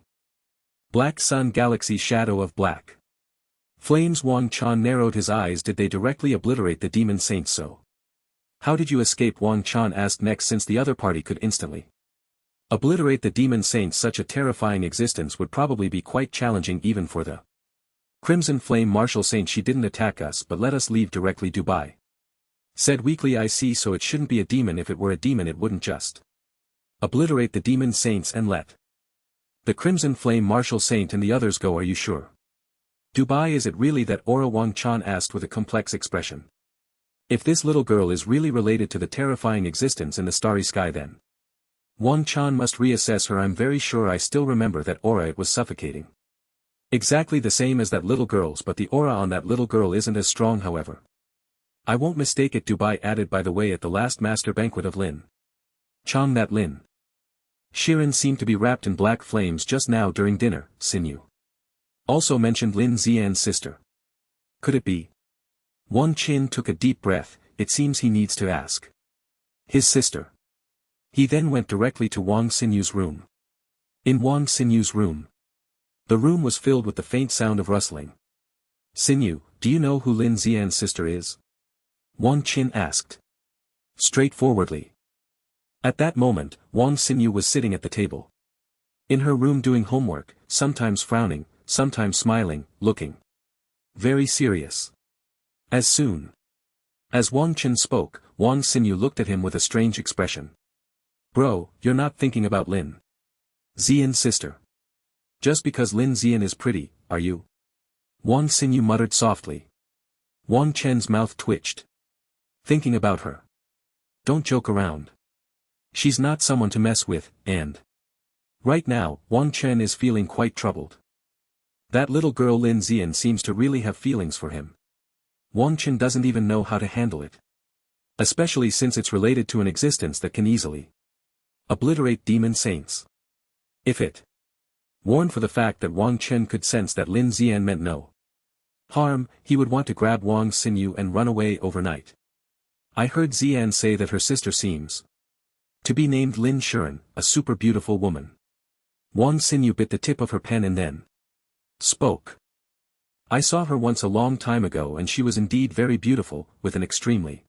Black Sun Galaxy shadow of black flames. Wang Chan narrowed his eyes. Did they directly obliterate the demon saints so? How did you escape? Wang Chan asked next. Since the other party could instantly obliterate the demon saints, such a terrifying existence would probably be quite challenging even for the Crimson Flame Martial Saint. She didn't attack us but let us leave directly, Dubai said weakly. I see, so it shouldn't be a demon. If it were a demon it wouldn't just obliterate the demon saints and let the Crimson Flame Martial Saint and the others go. Are you sure? Dubai, is it really that aura? Wang Chan asked with a complex expression. If this little girl is really related to the terrifying existence in the starry sky, then Wang Chan must reassess her. I'm very sure I still remember that aura. It was suffocating. Exactly the same as that little girl's, but the aura on that little girl isn't as strong. However, I won't mistake it, Dubai added. By the way, at the last master banquet of Lin Chang, that Lin Shiren seemed to be wrapped in black flames just now during dinner. Sinew also mentioned Lin Zian's sister. Could it be? Wang Qin took a deep breath. It seems he needs to ask his sister. He then went directly to Wang Sinew's room. In Wang Sinew's room, the room was filled with the faint sound of rustling. Sinew, do you know who Lin Zian's sister is? Wang Qin asked straightforwardly. At that moment, Wang Sinew was sitting at the table in her room doing homework, sometimes frowning, sometimes smiling, looking very serious. As soon as Wang Qin spoke, Wang Sinew looked at him with a strange expression. Bro, you're not thinking about Lin Zian's sister. Just because Lin Zian is pretty, are you? Wang Sinew muttered softly. Wang Chen's mouth twitched. Thinking about her? Don't joke around. She's not someone to mess with, and right now, Wang Chen is feeling quite troubled. That little girl Lin Zian seems to really have feelings for him. Wang Chen doesn't even know how to handle it. Especially since it's related to an existence that can easily obliterate demon saints. If it weren't for the fact that Wang Chen could sense that Lin Zian meant no harm, he would want to grab Wang Sinew and run away overnight. I heard Zian say that her sister seems to be named Lin Shiren, a super beautiful woman. Wang Sinew bit the tip of her pen and then spoke. I saw her once a long time ago and she was indeed very beautiful, with an extremely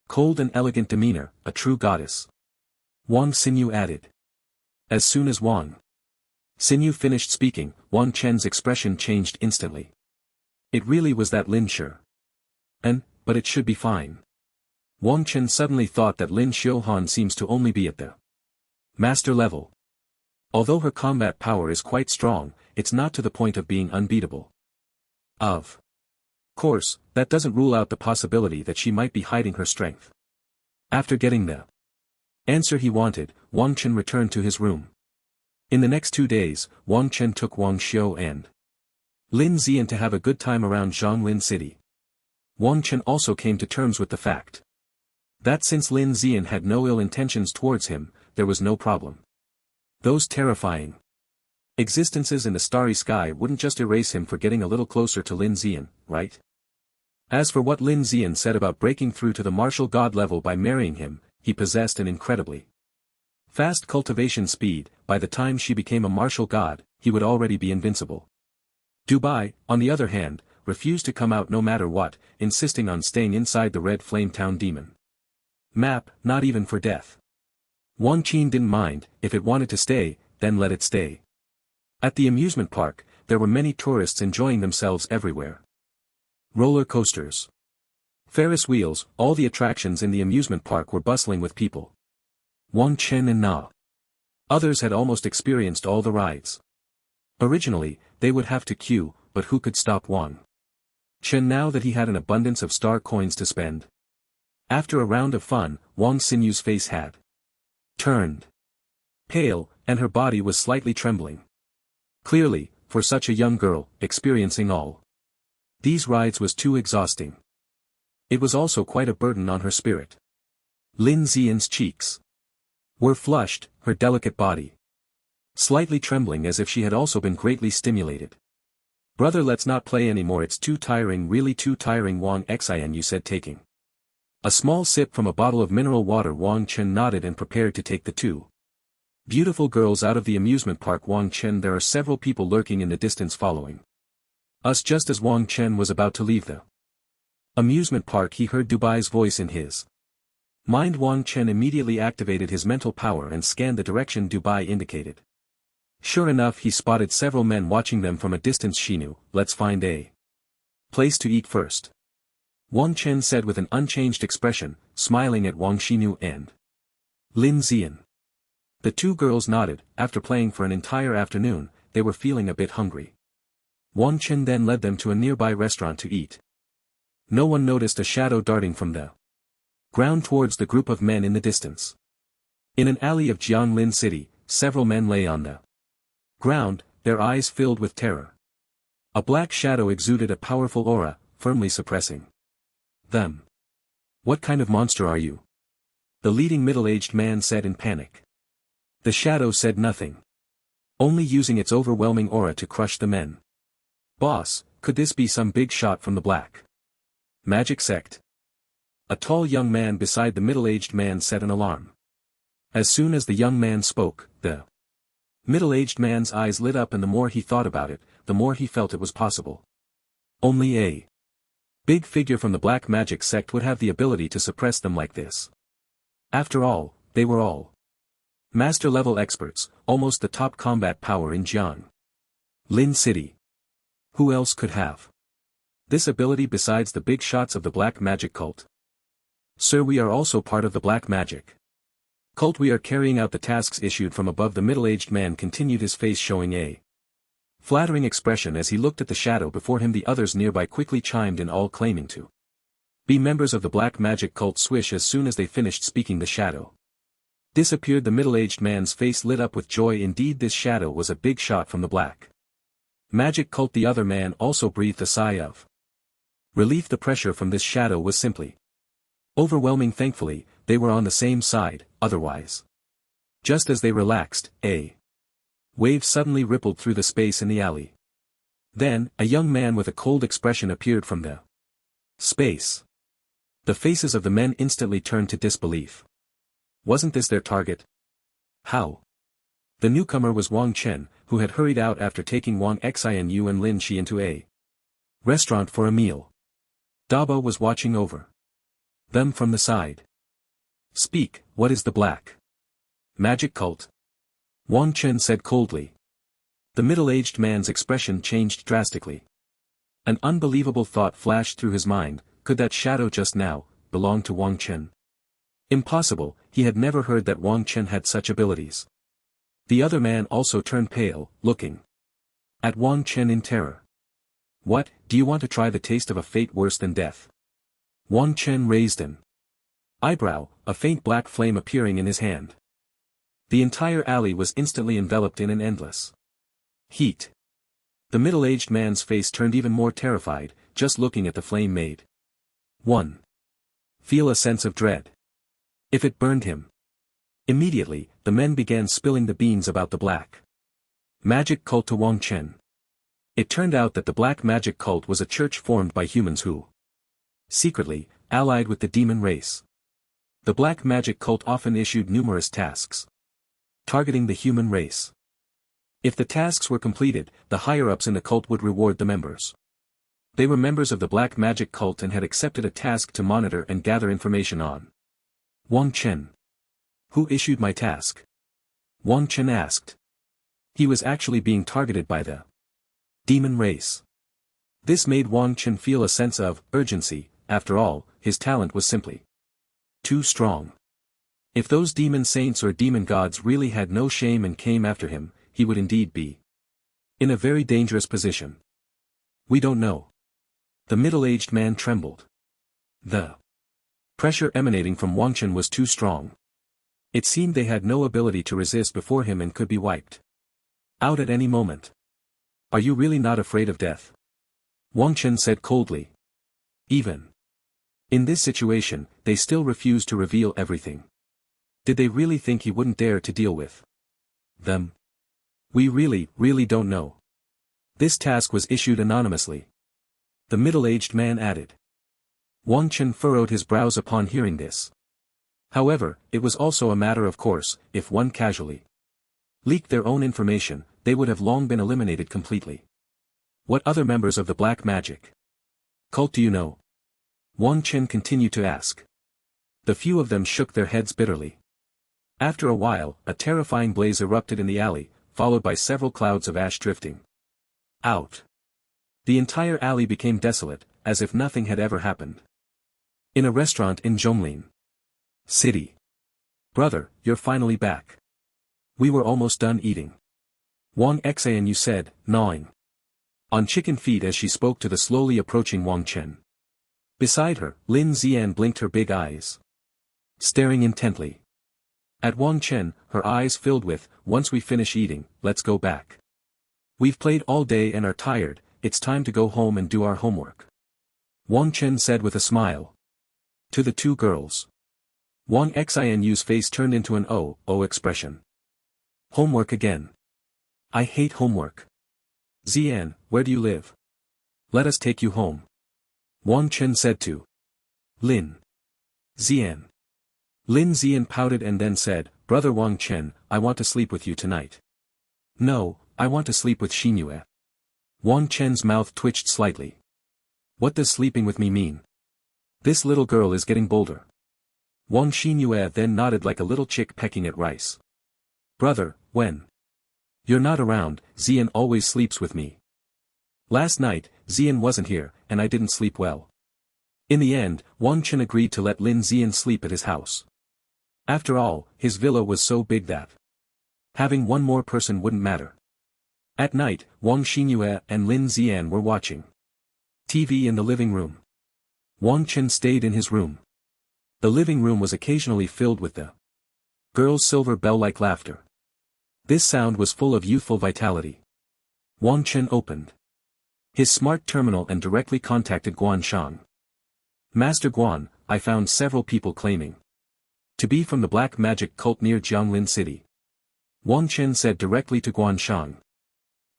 cold and elegant demeanor, a true goddess. Wang Sinew added. As soon as Wang Sinew finished speaking, Wang Chen's expression changed instantly. It really was that Lin Shiren, but it should be fine. Wang Chen suddenly thought that Lin Xiuhan seems to only be at the master level. Although her combat power is quite strong, it's not to the point of being unbeatable. Of course, that doesn't rule out the possibility that she might be hiding her strength. After getting the answer he wanted, Wang Chen returned to his room. In the next 2 days, Wang Chen took Wang Xiu and Lin Zian to have a good time around Zhonglin City. Wang Chen also came to terms with the fact that since Lin Zian had no ill intentions towards him, there was no problem. Those terrifying existences in the starry sky wouldn't just erase him for getting a little closer to Lin Zian, right? As for what Lin Zian said about breaking through to the martial god level by marrying him, he possessed an incredibly fast cultivation speed. By the time she became a martial god, he would already be invincible. Dubai, on the other hand, refused to come out no matter what, insisting on staying inside the Red Flame Town demon map, not even for death. Wang Qin didn't mind. If it wanted to stay, then let it stay. At the amusement park, there were many tourists enjoying themselves everywhere. Roller coasters, Ferris wheels, all the attractions in the amusement park were bustling with people. Wang Chen and Na. Others had almost experienced all the rides. Originally, they would have to queue, but who could stop Wang Chen now that he had an abundance of star coins to spend? After a round of fun, Wang Xinyu's face had turned pale, and her body was slightly trembling. Clearly, for such a young girl, experiencing all these rides was too exhausting. It was also quite a burden on her spirit. Lin Zian's cheeks were flushed, her delicate body slightly trembling as if she had also been greatly stimulated. "Brother, let's not play anymore, it's too tiring, really too tiring," Wang Xinyou said, taking a small sip from a bottle of mineral water. Wang Chen nodded and prepared to take the two beautiful girls out of the amusement park. Wang Chen, there are several people lurking in the distance following us. Just as Wang Chen was about to leave the amusement park, he heard Dubai's voice in his mind. Wang Chen immediately activated his mental power and scanned the direction Dubai indicated. Sure enough, he spotted several men watching them from a distance. "Shinu, let's find a place to eat first," Wang Chen said with an unchanged expression, smiling at Wang Xinu and Lin Zian. The two girls nodded. After playing for an entire afternoon, they were feeling a bit hungry. Wang Chen then led them to a nearby restaurant to eat. No one noticed a shadow darting from the ground towards the group of men in the distance. In an alley of Jianglin City, several men lay on the ground, their eyes filled with terror. A black shadow exuded a powerful aura, firmly suppressing them. "What kind of monster are you?" the leading middle-aged man said in panic. The shadow said nothing, only using its overwhelming aura to crush the men. "Boss, could this be some big shot from the black magic sect?" A tall young man beside the middle-aged man said in alarm. As soon as the young man spoke, the middle-aged man's eyes lit up, and the more he thought about it, the more he felt it was possible. Only a big figure from the black magic sect would have the ability to suppress them like this. After all, they were all master-level experts, almost the top combat power in Jianglin City. Who else could have this ability besides the big shots of the black magic cult? "Sir, we are also part of the black magic cult. We are carrying out the tasks issued from above," the middle-aged man continued, his face showing a flattering expression as he looked at the shadow before him. The others nearby quickly chimed in, all claiming to be members of the black magic cult. Swish, as soon as they finished speaking, the shadow disappeared. The middle-aged man's face lit up with joy. Indeed, this shadow was a big shot from the black magic cult. The other man also breathed a sigh of relief. The pressure from this shadow was simply overwhelming. Thankfully, they were on the same side, otherwise. Just as they relaxed, a wave suddenly rippled through the space in the alley. Then, a young man with a cold expression appeared from the space. The faces of the men instantly turned to disbelief. Wasn't this their target? How? The newcomer was Wang Chen, who had hurried out after taking Wang Xinyou and Lin Shi into a restaurant for a meal. Dabo was watching over them from the side. "Speak, what is the black magic cult?" Wang Chen said coldly. The middle-aged man's expression changed drastically. An unbelievable thought flashed through his mind: could that shadow just now belong to Wang Chen? Impossible, he had never heard that Wang Chen had such abilities. The other man also turned pale, looking at Wang Chen in terror. "What, do you want to try the taste of a fate worse than death?" Wang Chen raised an eyebrow, a faint black flame appearing in his hand. The entire alley was instantly enveloped in an endless heat. The middle-aged man's face turned even more terrified, just looking at the flame made one feel a sense of dread. If it burned him, Immediately, the men began spilling the beans about the black magic cult to Wang Chen. It turned out that the black magic cult was a church formed by humans who secretly allied with the demon race. The black magic cult often issued numerous tasks targeting the human race. If the tasks were completed, the higher-ups in the cult would reward the members. They were members of the black magic cult and had accepted a task to monitor and gather information on Wang Chen. Who issued my task? Wang Chen asked. He was actually being targeted by the demon race. This made Wang Chen feel a sense of urgency. After all, his talent was simply too strong. If those demon saints or demon gods really had no shame and came after him, he would indeed be in a very dangerous position. We don't know. The middle-aged man trembled. The pressure emanating from Wang Chen was too strong. It seemed they had no ability to resist before him and could be wiped out at any moment. Are you really not afraid of death? Wang Chen said coldly. Even in this situation, they still refused to reveal everything. Did they really think he wouldn't dare to deal with them? We really don't know. This task was issued anonymously. The middle-aged man added. Wang Chen furrowed his brows upon hearing this. However, it was also a matter of course, if one casually leaked their own information, they would have long been eliminated completely. What other members of the black magic cult do you know? Wang Chen continued to ask. The few of them shook their heads bitterly. After a while, a terrifying blaze erupted in the alley, followed by several clouds of ash drifting out. The entire alley became desolate, as if nothing had ever happened. In a restaurant in Zhonglin City. Brother, you're finally back. We were almost done eating. Wang Xian, you said, gnawing on chicken feet as she spoke to the slowly approaching Wang Chen. Beside her, Lin Xian blinked her big eyes, staring intently at Wang Chen. Her eyes filled with, once we finish eating, let's go back. We've played all day and are tired, it's time to go home and do our homework. Wang Chen said with a smile to the two girls. Wang Xian's face turned into an oh expression. Homework again. I hate homework. Xian, where do you live? Let us take you home. Wang Chen said to Lin Xian. Lin Xian pouted and then said, Brother Wang Chen, I want to sleep with you tonight. No, I want to sleep with Xinyue. Wang Chen's mouth twitched slightly. What does sleeping with me mean? This little girl is getting bolder. Wang Xinyue then nodded like a little chick pecking at rice. Brother, when you're not around, Xian always sleeps with me. Last night, Xian wasn't here, and I didn't sleep well. In the end, Wang Chen agreed to let Lin Xian sleep at his house. After all, his villa was so big that having one more person wouldn't matter. At night, Wang Xinyue and Lin Xian were watching TV in the living room. Wang Chen stayed in his room. The living room was occasionally filled with the girls' silver bell-like laughter. This sound was full of youthful vitality. Wang Chen opened his smart terminal and directly contacted Guan Shang. Master Guan, I found several people claiming to be from the black magic cult near Jianglin City. Wang Chen said directly to Guan Shang.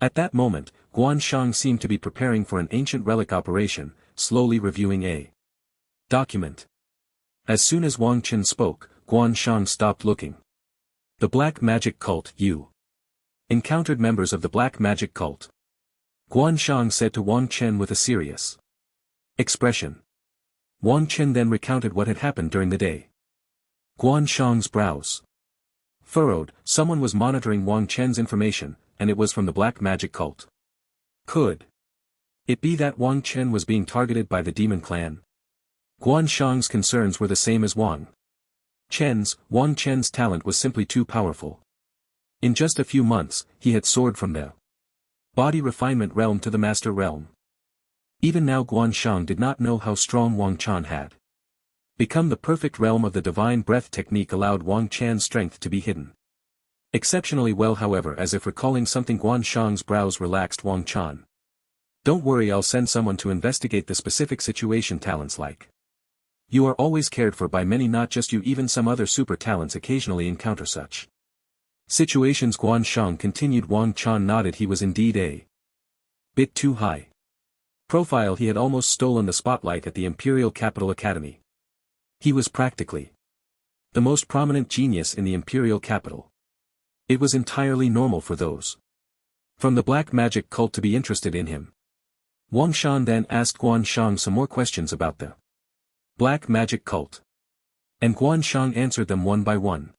At that moment, Guan Shang seemed to be preparing for an ancient relic operation, slowly reviewing a document. As soon as Wang Chen spoke, Guan Shang stopped looking. The black magic cult, you encountered members of the black magic cult. Guan Shang said to Wang Chen with a serious expression. Wang Chen then recounted what had happened during the day. Guan Shang's brows furrowed. Someone was monitoring Wang Chen's information, and it was from the black magic cult. Could it be that Wang Chen was being targeted by the demon clan? Guan Shang's concerns were the same as Wang Chen's talent was simply too powerful. In just a few months, he had soared from the body refinement realm to the master realm. Even now Guan Shang did not know how strong Wang Chen had become. The perfect realm of the divine breath technique allowed Wang Chen's strength to be hidden exceptionally well. However, as if recalling something, Guan Shang's brows relaxed. Wang Chen, don't worry, I'll send someone to investigate the specific situation. Talents like You are always cared for by many, not just you, even some other super talents occasionally encounter such situations. Guan Shang continued. Wang Chan nodded. He was indeed a bit too high profile. He had almost stolen the spotlight at the Imperial Capital Academy. He was practically the most prominent genius in the Imperial Capital. It was entirely normal for those from the black magic cult to be interested in him. Wang Shan then asked Guan Shang some more questions about the black magic cult, and Guan Shang answered them one by one.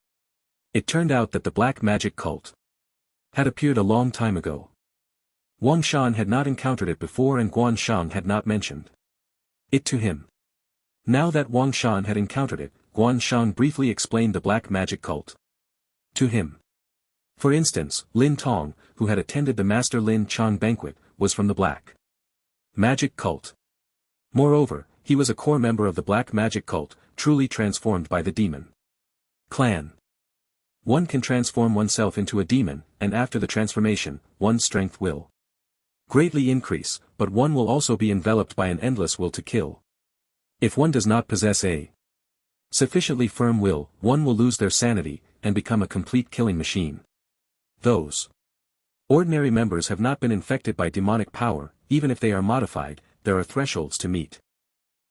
It turned out that the black magic cult had appeared a long time ago. Wang Shan had not encountered it before, and Guan Shang had not mentioned it to him. Now that Wang Shan had encountered it, Guan Shang briefly explained the black magic cult to him. For instance, Lin Tong, who had attended the Master Lin Chang banquet, was from the black magic cult. Moreover, he was a core member of the black magic cult, truly transformed by the demon clan. One can transform oneself into a demon, and after the transformation, one's strength will greatly increase, but one will also be enveloped by an endless will to kill. If one does not possess a sufficiently firm will, one will lose their sanity, and become a complete killing machine. Those ordinary members have not been infected by demonic power. Even if they are modified, there are thresholds to meet.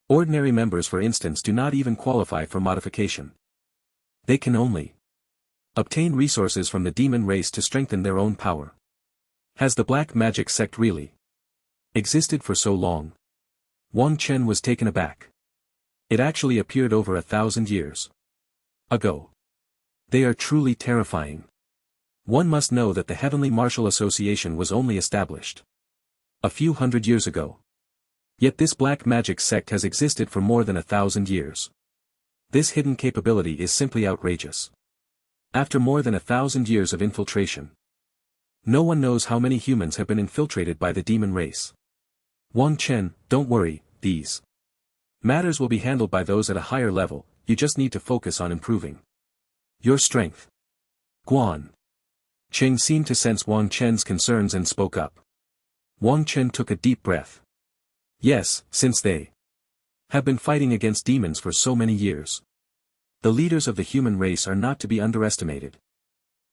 Ordinary members, for instance, do not even qualify for modification. They can only obtain resources from the demon race to strengthen their own power. Has the black magic sect really existed for so long? Wang Chen was taken aback. It actually appeared over 1,000 years ago. They are truly terrifying. One must know that the Heavenly Martial Association was only established a few hundred years ago. Yet this black magic sect has existed for more than 1,000 years. This hidden capability is simply outrageous. After more than 1,000 years of infiltration, no one knows how many humans have been infiltrated by the demon race. Wang Chen, don't worry, these matters will be handled by those at a higher level. You just need to focus on improving your strength. Guan Cheng seemed to sense Wang Chen's concerns and spoke up. Wang Chen took a deep breath. Yes, since they have been fighting against demons for so many years, the leaders of the human race are not to be underestimated.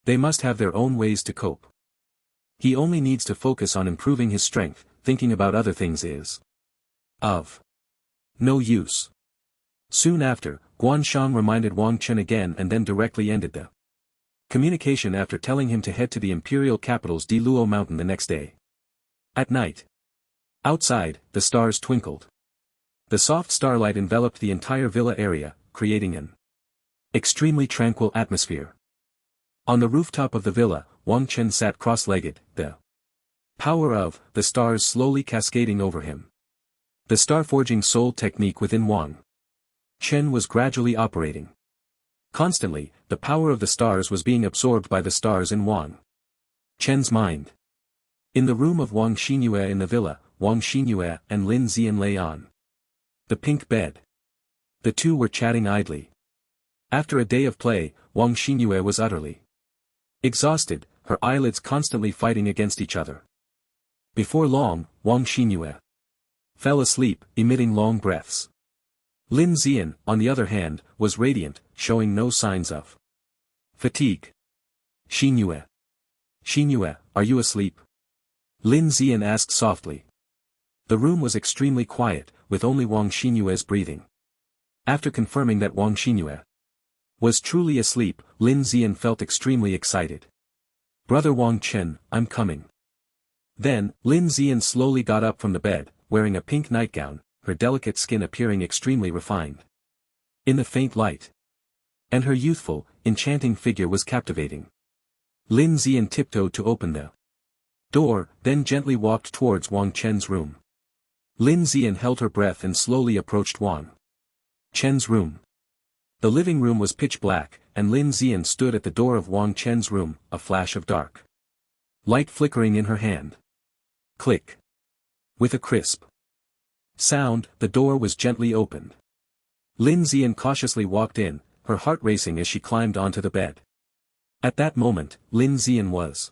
They must have their own ways to cope. He only needs to focus on improving his strength. Thinking about other things is of no use. Soon after, Guan Shang reminded Wang Chen again and then directly ended the communication after telling him to head to the imperial capital's Diluo mountain the next day. At night, outside, the stars twinkled. The soft starlight enveloped the entire villa area, creating an extremely tranquil atmosphere. On the rooftop of the villa, Wang Chen sat cross-legged, the power of the stars slowly cascading over him. The star-forging soul technique within Wang Chen was gradually operating. Constantly, the power of the stars was being absorbed by the stars in Wang Chen's mind. In the room of Wang Xinyue in the villa, Wang Xinyue and Lin Zian lay on the pink bed. The two were chatting idly. After a day of play, Wang Xinyue was utterly exhausted, her eyelids constantly fighting against each other. Before long, Wang Xinyue fell asleep, emitting long breaths. Lin Zian, on the other hand, was radiant, showing no signs of fatigue. Xinyue, are you asleep? Lin Zian asked softly. The room was extremely quiet, with only Wang Xinyue's breathing. After confirming that Wang Xinyue was truly asleep, Lin Zian felt extremely excited. Brother Wang Chen, I'm coming. Then, Lin Zian slowly got up from the bed, wearing a pink nightgown, her delicate skin appearing extremely refined in the faint light. And her youthful, enchanting figure was captivating. Lin Zian tiptoed to open the door, then gently walked towards Wang Chen's room. Lin Zian held her breath and slowly approached Wang Chen's room. The living room was pitch black, and Lin Zian stood at the door of Wang Chen's room, a flash of dark light flickering in her hand. Click. With a crisp sound, the door was gently opened. Lin Zian cautiously walked in, her heart racing as she climbed onto the bed. At that moment, Lin Zian was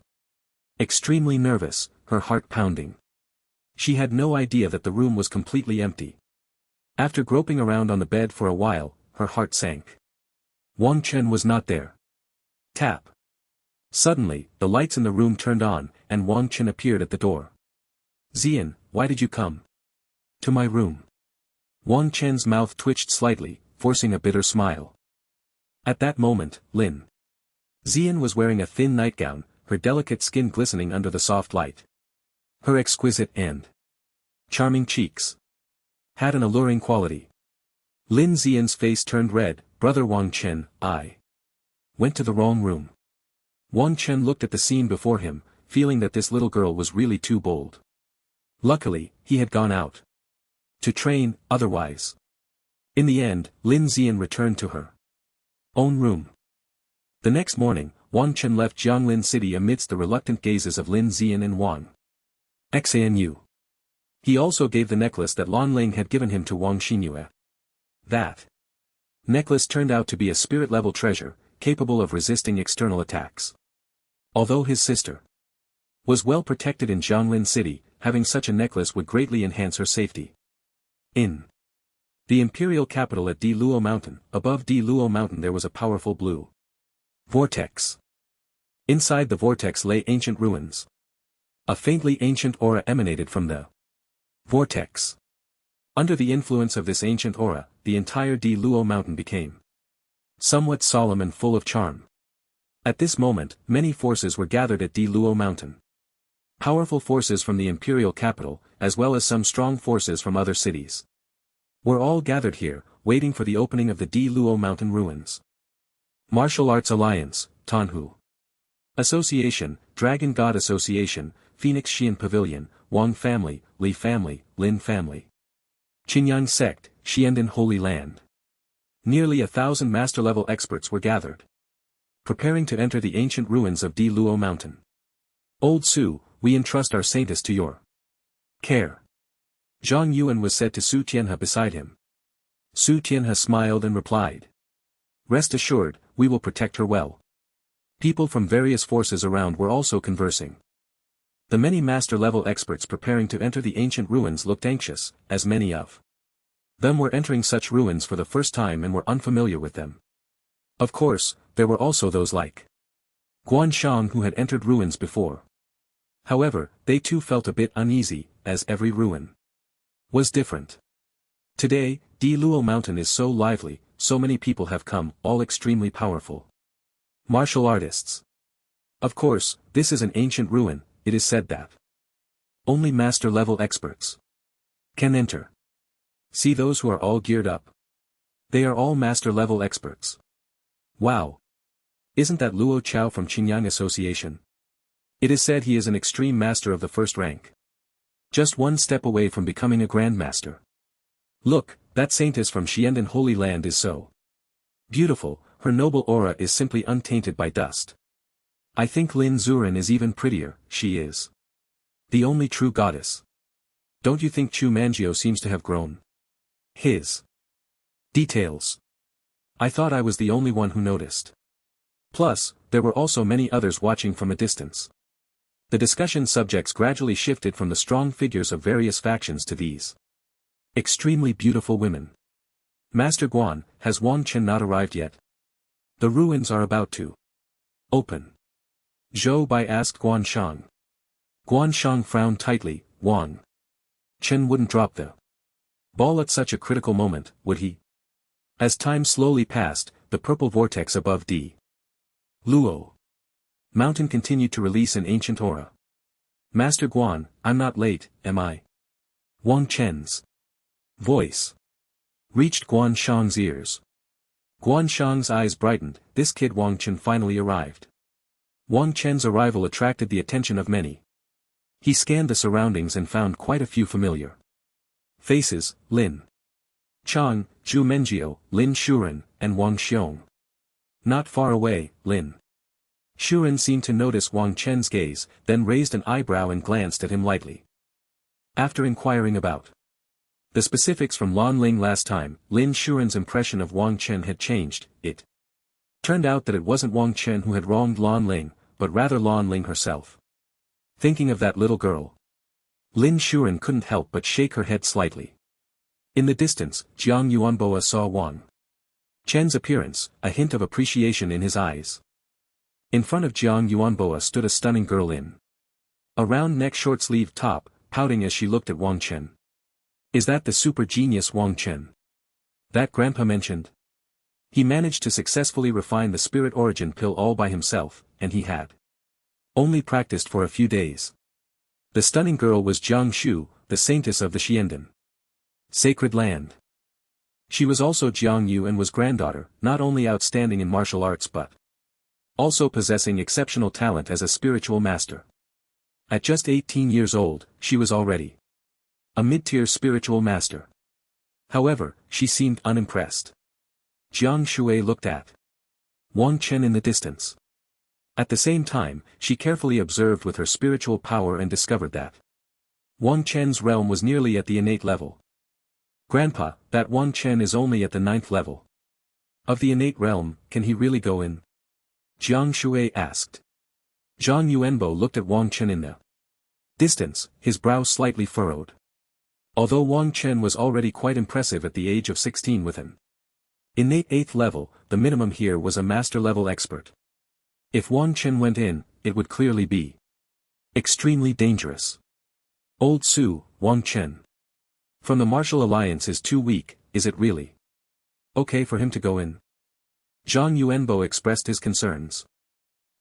extremely nervous, her heart pounding. She had no idea that the room was completely empty. After groping around on the bed for a while, her heart sank. Wang Chen was not there. Tap. Suddenly, the lights in the room turned on, and Wang Chen appeared at the door. Xian, why did you come? To my room. Wang Chen's mouth twitched slightly, forcing a bitter smile. At that moment, Lin Xian was wearing a thin nightgown, her delicate skin glistening under the soft light. Her exquisite and charming cheeks had an alluring quality. Lin Xian's face turned red. Brother Wang Chen, I went to the wrong room. Wang Chen looked at the scene before him, feeling that this little girl was really too bold. Luckily, he had gone out to train, otherwise. In the end, Lin Xian returned to her own room. The next morning, Wang Chen left Jianglin City amidst the reluctant gazes of Lin Xian and Wang Xanu. He also gave the necklace that Lan Ling had given him to Wang Xinyue. That necklace turned out to be a spirit-level treasure, capable of resisting external attacks. Although his sister was well protected in Jianglin City, having such a necklace would greatly enhance her safety. In the imperial capital at Di Luo Mountain, above Di Luo Mountain there was a powerful blue vortex. Inside the vortex lay ancient ruins. A faintly ancient aura emanated from the vortex. Under the influence of this ancient aura, the entire Di Luo Mountain became somewhat solemn and full of charm. At this moment, many forces were gathered at Di Luo Mountain. Powerful forces from the imperial capital, as well as some strong forces from other cities, were all gathered here, waiting for the opening of the Di Luo Mountain ruins. Martial Arts Alliance, Tanhu Association, Dragon God Association, Phoenix Xian Pavilion, Wang Family, Li Family, Lin Family. Qinyang Sect, Xiandan Holy Land. Nearly 1,000 master-level experts were gathered, preparing to enter the ancient ruins of Di Luo Mountain. Old Su, we entrust our saintess to your care. Zhang Yuan was said to Su Tianhe beside him. Su Tianhe smiled and replied. Rest assured, we will protect her well. People from various forces around were also conversing. The many master-level experts preparing to enter the ancient ruins looked anxious, as many of them were entering such ruins for the first time and were unfamiliar with them. Of course, there were also those like Guanshang who had entered ruins before. However, they too felt a bit uneasy, as every ruin was different. Today, Di Luo Mountain is so lively, so many people have come, all extremely powerful martial artists. Of course, this is an ancient ruin, it is said that only master-level experts can enter. See those who are all geared up. They are all master-level experts. Wow! Isn't that Luo Chao from Qingyang Association? It is said he is an extreme master of the first rank. Just one step away from becoming a grandmaster. Look, that saintess from Xiandan Holy Land is so beautiful, her noble aura is simply untainted by dust. I think Lin Zurin is even prettier, she is the only true goddess. Don't you think Chu Manjio seems to have grown his details? I thought I was the only one who noticed. Plus, there were also many others watching from a distance. The discussion subjects gradually shifted from the strong figures of various factions to these extremely beautiful women. Master Guan, has Wang Chen not arrived yet? The ruins are about to open. Zhou Bai asked Guanshang. Guanshang frowned tightly. Wang Chen wouldn't drop the ball at such a critical moment, would he? As time slowly passed, the purple vortex above Di Luo Mountain continued to release an ancient aura. Master Guan, I'm not late, am I? Wang Chen's voice reached Guanshang's ears. Guanshang's eyes brightened, this kid Wang Chen finally arrived. Wang Chen's arrival attracted the attention of many. He scanned the surroundings and found quite a few familiar faces, Lin Chang, Zhu Menjio, Lin Shuren, and Wang Xiong. Not far away, Lin Shuren seemed to notice Wang Chen's gaze, then raised an eyebrow and glanced at him lightly. After inquiring about the specifics from Lan Ling last time, Lin Shuren's impression of Wang Chen had changed. It turned out that it wasn't Wang Chen who had wronged Lan Ling, but rather Lan Ling herself. Thinking of that little girl, Lin Shuren couldn't help but shake her head slightly. In the distance, Jiang Yuanboa saw Wang Chen's appearance, a hint of appreciation in his eyes. In front of Jiang Yuanboa stood a stunning girl in a round-neck short-sleeved top, pouting as she looked at Wang Chen. Is that the super genius Wang Chen that Grandpa mentioned? He managed to successfully refine the spirit origin pill all by himself, and he had only practiced for a few days. The stunning girl was Jiang Shu, the saintess of the Xiandan sacred land. She was also Jiang Yu and was granddaughter, not only outstanding in martial arts but also possessing exceptional talent as a spiritual master. At just 18 years old, she was already a mid-tier spiritual master. However, she seemed unimpressed. Jiang Shui looked at Wang Chen in the distance. At the same time, she carefully observed with her spiritual power and discovered that Wang Chen's realm was nearly at the innate level. Grandpa, that Wang Chen is only at the 9th level of the innate realm, can he really go in? Jiang Shui asked. Zhang Yuanbo looked at Wang Chen in the distance, his brow slightly furrowed. Although Wang Chen was already quite impressive at the age of 16 with an innate 8th level, the minimum here was a master-level expert. If Wang Chen went in, it would clearly be extremely dangerous. Old Su, Wang Chen from the martial alliance is too weak, is it really okay for him to go in? Zhang Yuanbo expressed his concerns.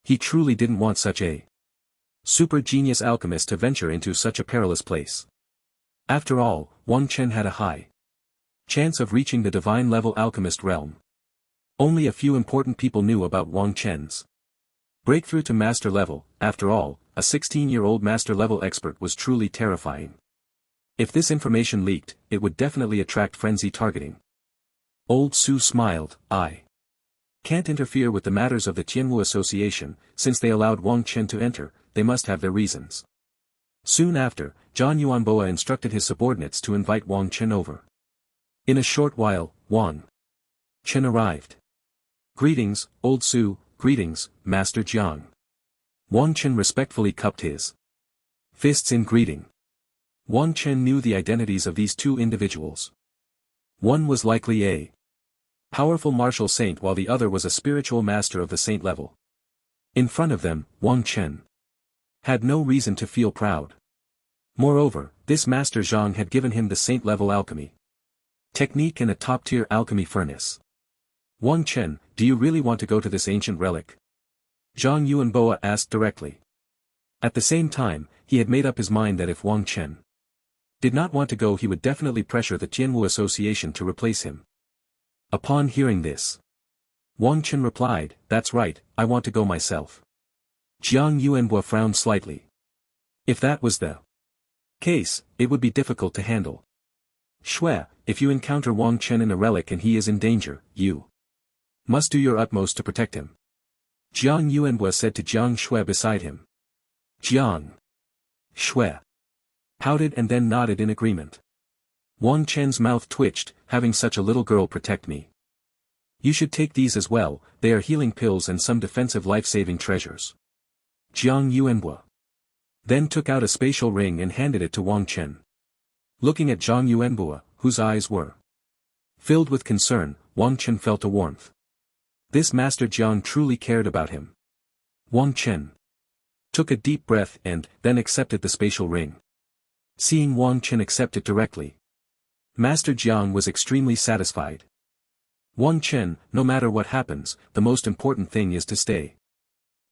He truly didn't want such a super genius alchemist to venture into such a perilous place. After all, Wang Chen had a high chance of reaching the divine-level alchemist realm. Only a few important people knew about Wang Chen's breakthrough to master level. After all, a 16-year-old master-level expert was truly terrifying. If this information leaked, it would definitely attract frenzy targeting. Old Su smiled. I can't interfere with the matters of the Tianwu Association, since they allowed Wang Chen to enter, they must have their reasons. Soon after, Zhang Yuanboa instructed his subordinates to invite Wang Chen over. In a short while, Wang Chen arrived. Greetings, Old Su, greetings, Master Jiang. Wang Chen respectfully cupped his fists in greeting. Wang Chen knew the identities of these two individuals. One was likely a powerful martial saint while the other was a spiritual master of the saint level. In front of them, Wang Chen had no reason to feel proud. Moreover, this Master Zhang had given him the saint-level alchemy technique and a top-tier alchemy furnace. Wang Chen, do you really want to go to this ancient relic? Zhang Yuanboa asked directly. At the same time, he had made up his mind that if Wang Chen did not want to go, he would definitely pressure the Tianwu Association to replace him. Upon hearing this, Wang Chen replied, that's right, I want to go myself. Jiang Yuanbo frowned slightly. If that was the case, it would be difficult to handle. Shui, if you encounter Wang Chen in a relic and he is in danger, you must do your utmost to protect him. Jiang Yuanbo said to Jiang Shui beside him. Jiang Shui pouted and then nodded in agreement. Wang Chen's mouth twitched, having such a little girl protect me. You should take these as well, they are healing pills and some defensive life-saving treasures. Jiang Yuanbo then took out a spatial ring and handed it to Wang Chen. Looking at Zhang Yuanbo, whose eyes were filled with concern, Wang Chen felt a warmth. This Master Jiang truly cared about him. Wang Chen took a deep breath and then accepted the spatial ring. Seeing Wang Chen accept it directly, Master Jiang was extremely satisfied. Wang Chen, no matter what happens, the most important thing is to stay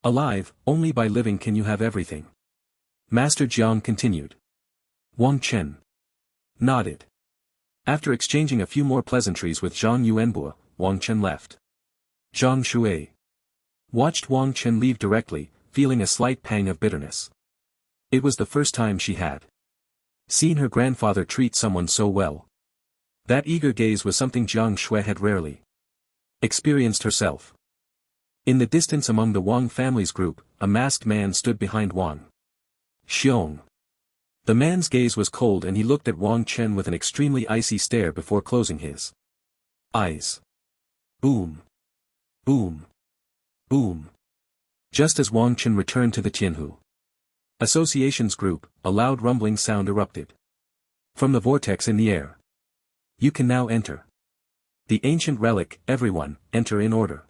alive, only by living can you have everything. Master Jiang continued. Wang Chen nodded. After exchanging a few more pleasantries with Zhang Yuanbo, Wang Chen left. Zhang Shui watched Wang Chen leave directly, feeling a slight pang of bitterness. It was the first time she had seen her grandfather treat someone so well. That eager gaze was something Jiang Shui had rarely experienced herself. In the distance among the Wang family's group, a masked man stood behind Wang Xiong. The man's gaze was cold and he looked at Wang Chen with an extremely icy stare before closing his eyes. Boom. Boom. Boom. Just as Wang Chen returned to the Tianwu Association's group, a loud rumbling sound erupted from the vortex in the air. You can now enter. The ancient relic, everyone, enter in order.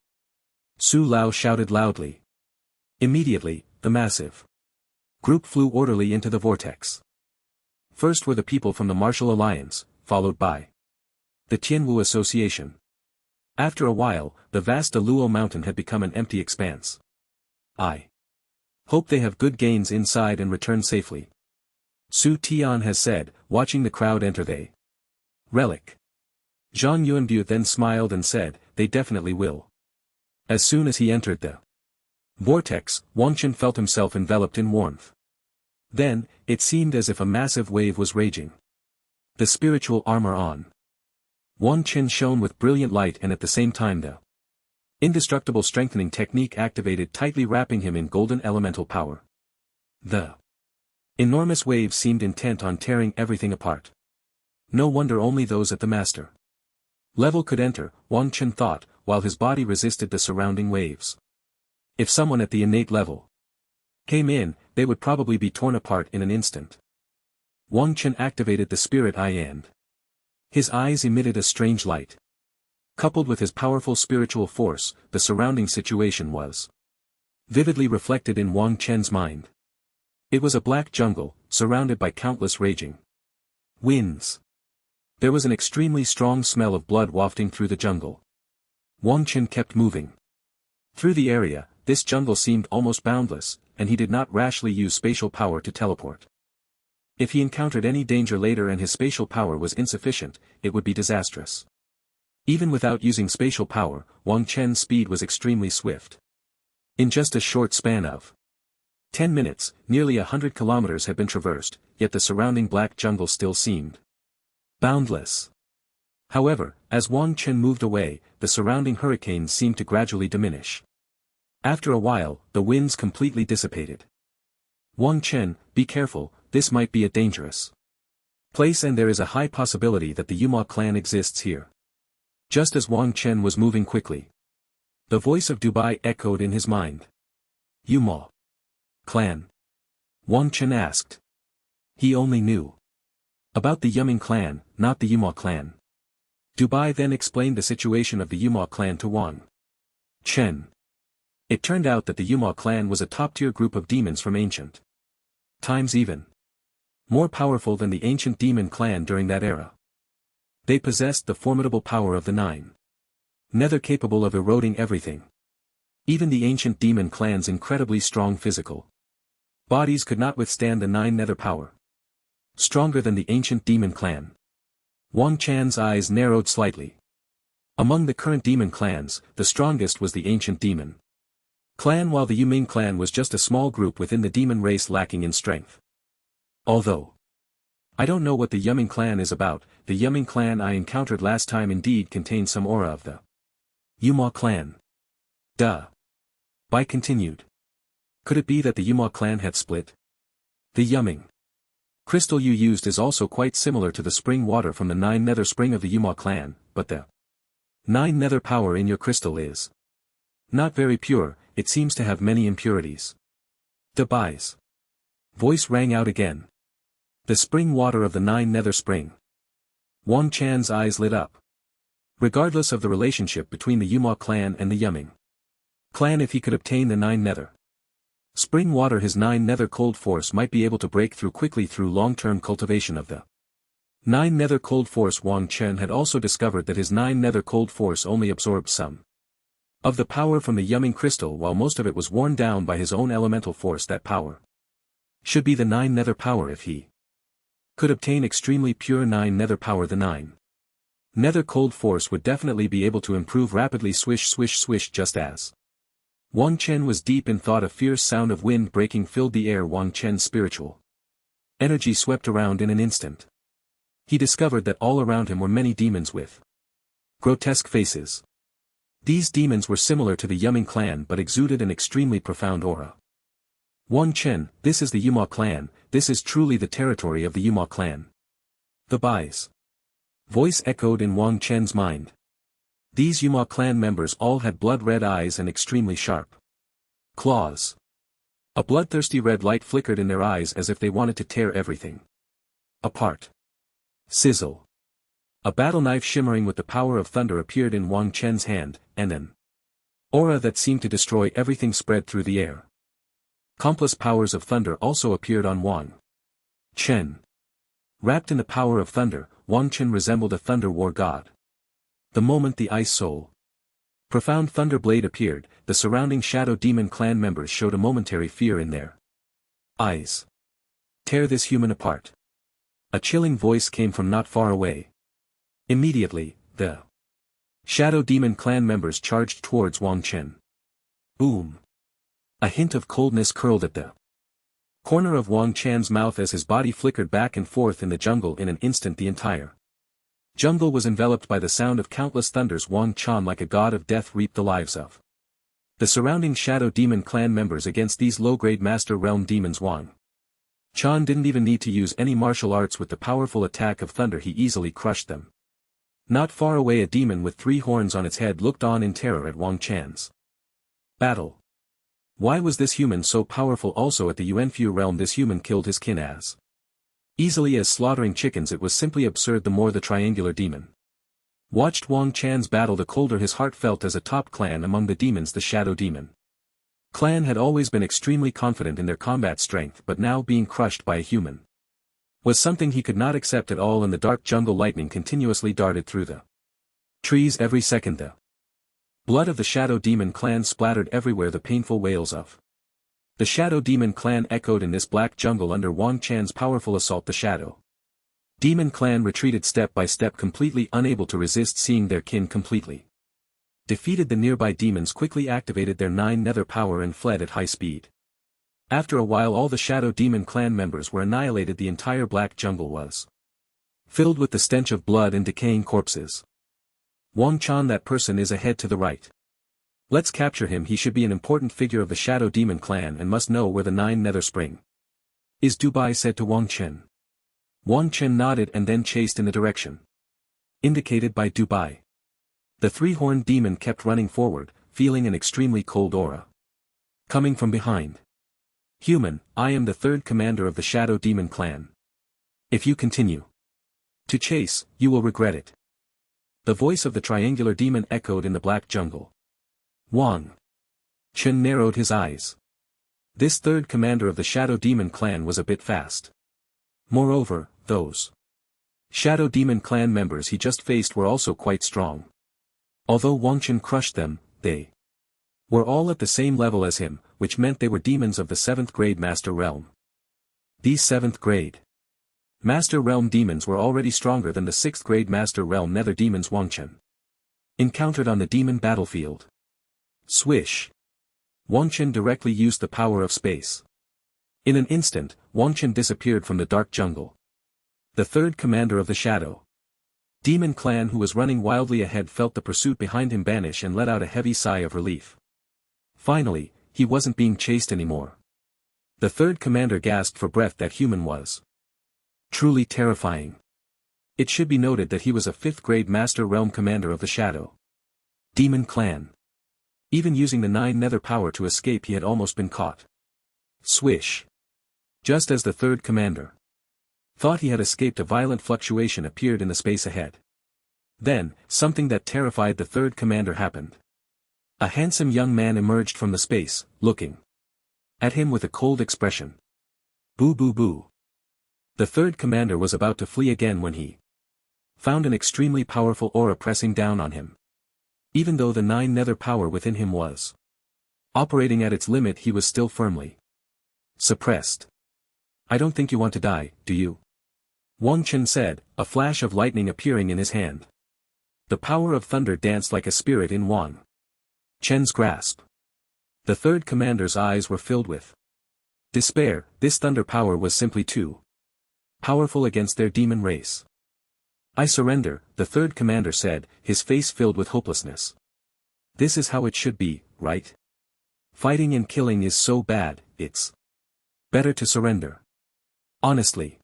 Su Lao shouted loudly. Immediately, the massive group flew orderly into the vortex. First were the people from the Martial Alliance, followed by the Tianwu Association. After a while, the vast Aluo mountain had become an empty expanse. I hope they have good gains inside and return safely. Su Tian has said, watching the crowd enter the relic. Zhang Yuanbu then smiled and said, they definitely will. As soon as he entered the vortex, Wang Chen felt himself enveloped in warmth. Then, it seemed as if a massive wave was raging. The spiritual armor on Wang Chen shone with brilliant light, and at the same time the indestructible strengthening technique activated, tightly wrapping him in golden elemental power. The enormous wave seemed intent on tearing everything apart. No wonder only those at the master level could enter, Wang Chen thought, while his body resisted the surrounding waves. If someone at the innate level came in, they would probably be torn apart in an instant. Wang Chen activated the spirit eye and his eyes emitted a strange light. Coupled with his powerful spiritual force, the surrounding situation was vividly reflected in Wang Chen's mind. It was a black jungle, surrounded by countless raging winds. There was an extremely strong smell of blood wafting through the jungle. Wang Chen kept moving through the area. This jungle seemed almost boundless, and he did not rashly use spatial power to teleport. If he encountered any danger later and his spatial power was insufficient, it would be disastrous. Even without using spatial power, Wang Chen's speed was extremely swift. In just a short span of 10 minutes, nearly 100 kilometers had been traversed, yet the surrounding black jungle still seemed boundless. However, as Wang Chen moved away, the surrounding hurricanes seemed to gradually diminish. After a while, the winds completely dissipated. Wang Chen, be careful, this might be a dangerous place and there is a high possibility that the Yuma clan exists here. Just as Wang Chen was moving quickly, the voice of Dubai echoed in his mind. Yuma clan? Wang Chen asked. He only knew about the Yuming clan, not the Yuma clan. Dubai then explained the situation of the Yuma clan to Wang Chen. It turned out that the Yuma clan was a top-tier group of demons from ancient times, even more powerful than the ancient demon clan during that era. They possessed the formidable power of the nine nether, capable of eroding everything. Even the ancient demon clan's incredibly strong physical bodies could not withstand the nine nether power. Stronger than the ancient demon clan. Wang Chan's eyes narrowed slightly. Among the current demon clans, the strongest was the ancient demon clan, while the Yuming clan was just a small group within the demon race lacking in strength. Although I don't know what the Yuming clan is about, the Yuming clan I encountered last time indeed contained some aura of the Yuma clan. Duh. Bai continued. Could it be that the Yuma clan had split? The Yuming crystal you used is also quite similar to the spring water from the 9 nether spring of the Yuma clan, but the 9 nether power in your crystal is not very pure. It seems to have many impurities. Dubai's voice rang out again. The spring water of the 9 nether spring. Wang Chan's eyes lit up. Regardless of the relationship between the Yuma clan and the Yuming clan, if he could obtain the 9 nether spring water, his 9 nether cold force might be able to break through quickly through long-term cultivation of the 9 nether cold force. Wang Chen had also discovered that his 9 nether cold force only absorbed some of the power from the Yuming crystal, while most of it was worn down by his own elemental force. That power should be the 9 nether power. If he could obtain extremely pure 9 nether power, the 9 nether cold force would definitely be able to improve rapidly. Swish swish swish. Just as Wang Chen was deep in thought, a fierce sound of wind breaking filled the air. Wang Chen's spiritual energy swept around in an instant. He discovered that all around him were many demons with grotesque faces. These demons were similar to the Yuming clan but exuded an extremely profound aura. Wang Chen, this is the Yuma clan, this is truly the territory of the Yuma clan. The Bai's voice echoed in Wang Chen's mind. These Yuma clan members all had blood-red eyes and extremely sharp claws. A bloodthirsty red light flickered in their eyes as if they wanted to tear everything apart. Sizzle. A battle knife shimmering with the power of thunder appeared in Wang Chen's hand, and an aura that seemed to destroy everything spread through the air. Countless powers of thunder also appeared on Wang Chen. Wrapped in the power of thunder, Wang Chen resembled a thunder war god. The moment the Ice Soul Profound Thunder Blade appeared, the surrounding Shadow Demon clan members showed a momentary fear in their eyes. Tear this human apart. A chilling voice came from not far away. Immediately, the Shadow Demon clan members charged towards Wang Chen. Boom! A hint of coldness curled at the corner of Wang Chan's mouth as his body flickered back and forth in the jungle. In an instant the entire jungle was enveloped by the sound of countless thunders. Wang Chen like a god of death reaped the lives of the surrounding Shadow Demon clan members against these low-grade Master Realm demons. Wang Chen didn't even need to use any martial arts. With the powerful attack of thunder he easily crushed them. Not far away a demon with 3 horns on its head looked on in terror at Wang Chan's battle. Why was this human so powerful? Also at the Yuanfu realm this human killed his kin as easily as slaughtering chickens. It was simply absurd. The more the triangular demon watched Wang Chan's battle, the colder his heart felt. As a top clan among the demons, the Shadow Demon clan had always been extremely confident in their combat strength, but now being crushed by a human was something he could not accept at all. In the dark jungle, lightning continuously darted through the trees every second. The blood of the Shadow Demon clan splattered everywhere. The painful wails of the Shadow Demon clan echoed in this black jungle under Wang Chan's powerful assault. The Shadow Demon clan retreated step by step, completely unable to resist seeing their kin completely defeated. The nearby demons quickly activated their 9 nether power and fled at high speed. After a while all the Shadow Demon clan members were annihilated. The entire black jungle was filled with the stench of blood and decaying corpses. Wang Chen, that person is ahead to the right. Let's capture him. He should be an important figure of the Shadow Demon clan and must know where the 9 nether spring is. Dubai said to Wang Chen. Wang Chen nodded and then chased in the direction indicated by Dubai. The 3-horned demon kept running forward, feeling an extremely cold aura coming from behind. Human, I am the 3rd commander of the Shadow Demon clan. If you continue to chase, you will regret it. The voice of the triangular demon echoed in the black jungle. Wang Chen narrowed his eyes. This 3rd commander of the Shadow Demon clan was a bit fast. Moreover, those Shadow Demon clan members he just faced were also quite strong. Although Wang Chen crushed them, they were all at the same level as him, which meant they were demons of the 7th grade Master Realm. These 7th grade Master Realm demons were already stronger than the 6th grade Master Realm nether demons Wang Chen encountered on the demon battlefield. Swish! Wang Chen directly used the power of space. In an instant, Wang Chen disappeared from the dark jungle. The 3rd commander of the Shadow Demon clan, who was running wildly ahead, felt the pursuit behind him vanish and let out a heavy sigh of relief. Finally, he wasn't being chased anymore. The 3rd commander gasped for breath. That human was truly terrifying. It should be noted that he was a 5th grade Master Realm commander of the Shadow Demon clan. Even using the 9 nether power to escape he had almost been caught. Swish! Just as the 3rd commander thought he had escaped, a violent fluctuation appeared in the space ahead. Then, something that terrified the 3rd commander happened. A handsome young man emerged from the space, looking at him with a cold expression. Boo boo boo. The 3rd commander was about to flee again when he found an extremely powerful aura pressing down on him. Even though the 9 nether power within him was operating at its limit, he was still firmly suppressed. I don't think you want to die, do you? Wang Chen said, a flash of lightning appearing in his hand. The power of thunder danced like a spirit in Wang Chen's grasp. The 3rd commander's eyes were filled with despair. This thunder power was simply too powerful against their demon race. I surrender, the 3rd commander said, his face filled with hopelessness. This is how it should be, right? Fighting and killing is so bad, it's better to surrender. Honestly.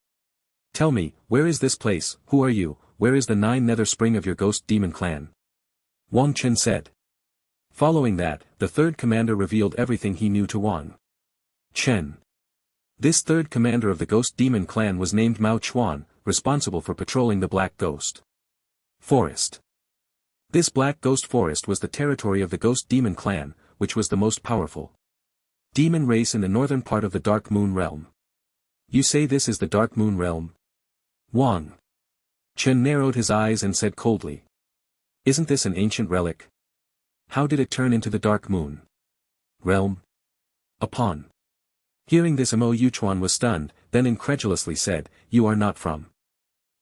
Tell me, where is this place? Who are you? Where is the 9 nether spring of your ghost demon clan? Wang Chen said. Following that, the 3rd commander revealed everything he knew to Wang Chen. This 3rd commander of the ghost demon clan was named Mao Chuan, responsible for patrolling the Black Ghost Forest. This black ghost forest was the territory of the Ghost Demon clan, which was the most powerful demon race in the northern part of the Dark Moon Realm. You say this is the Dark Moon Realm? Wang Chen narrowed his eyes and said coldly. Isn't this an ancient relic? How did it turn into the Dark Moon Realm? Upon hearing this, Mo Yuchuan was stunned, then incredulously said, You are not from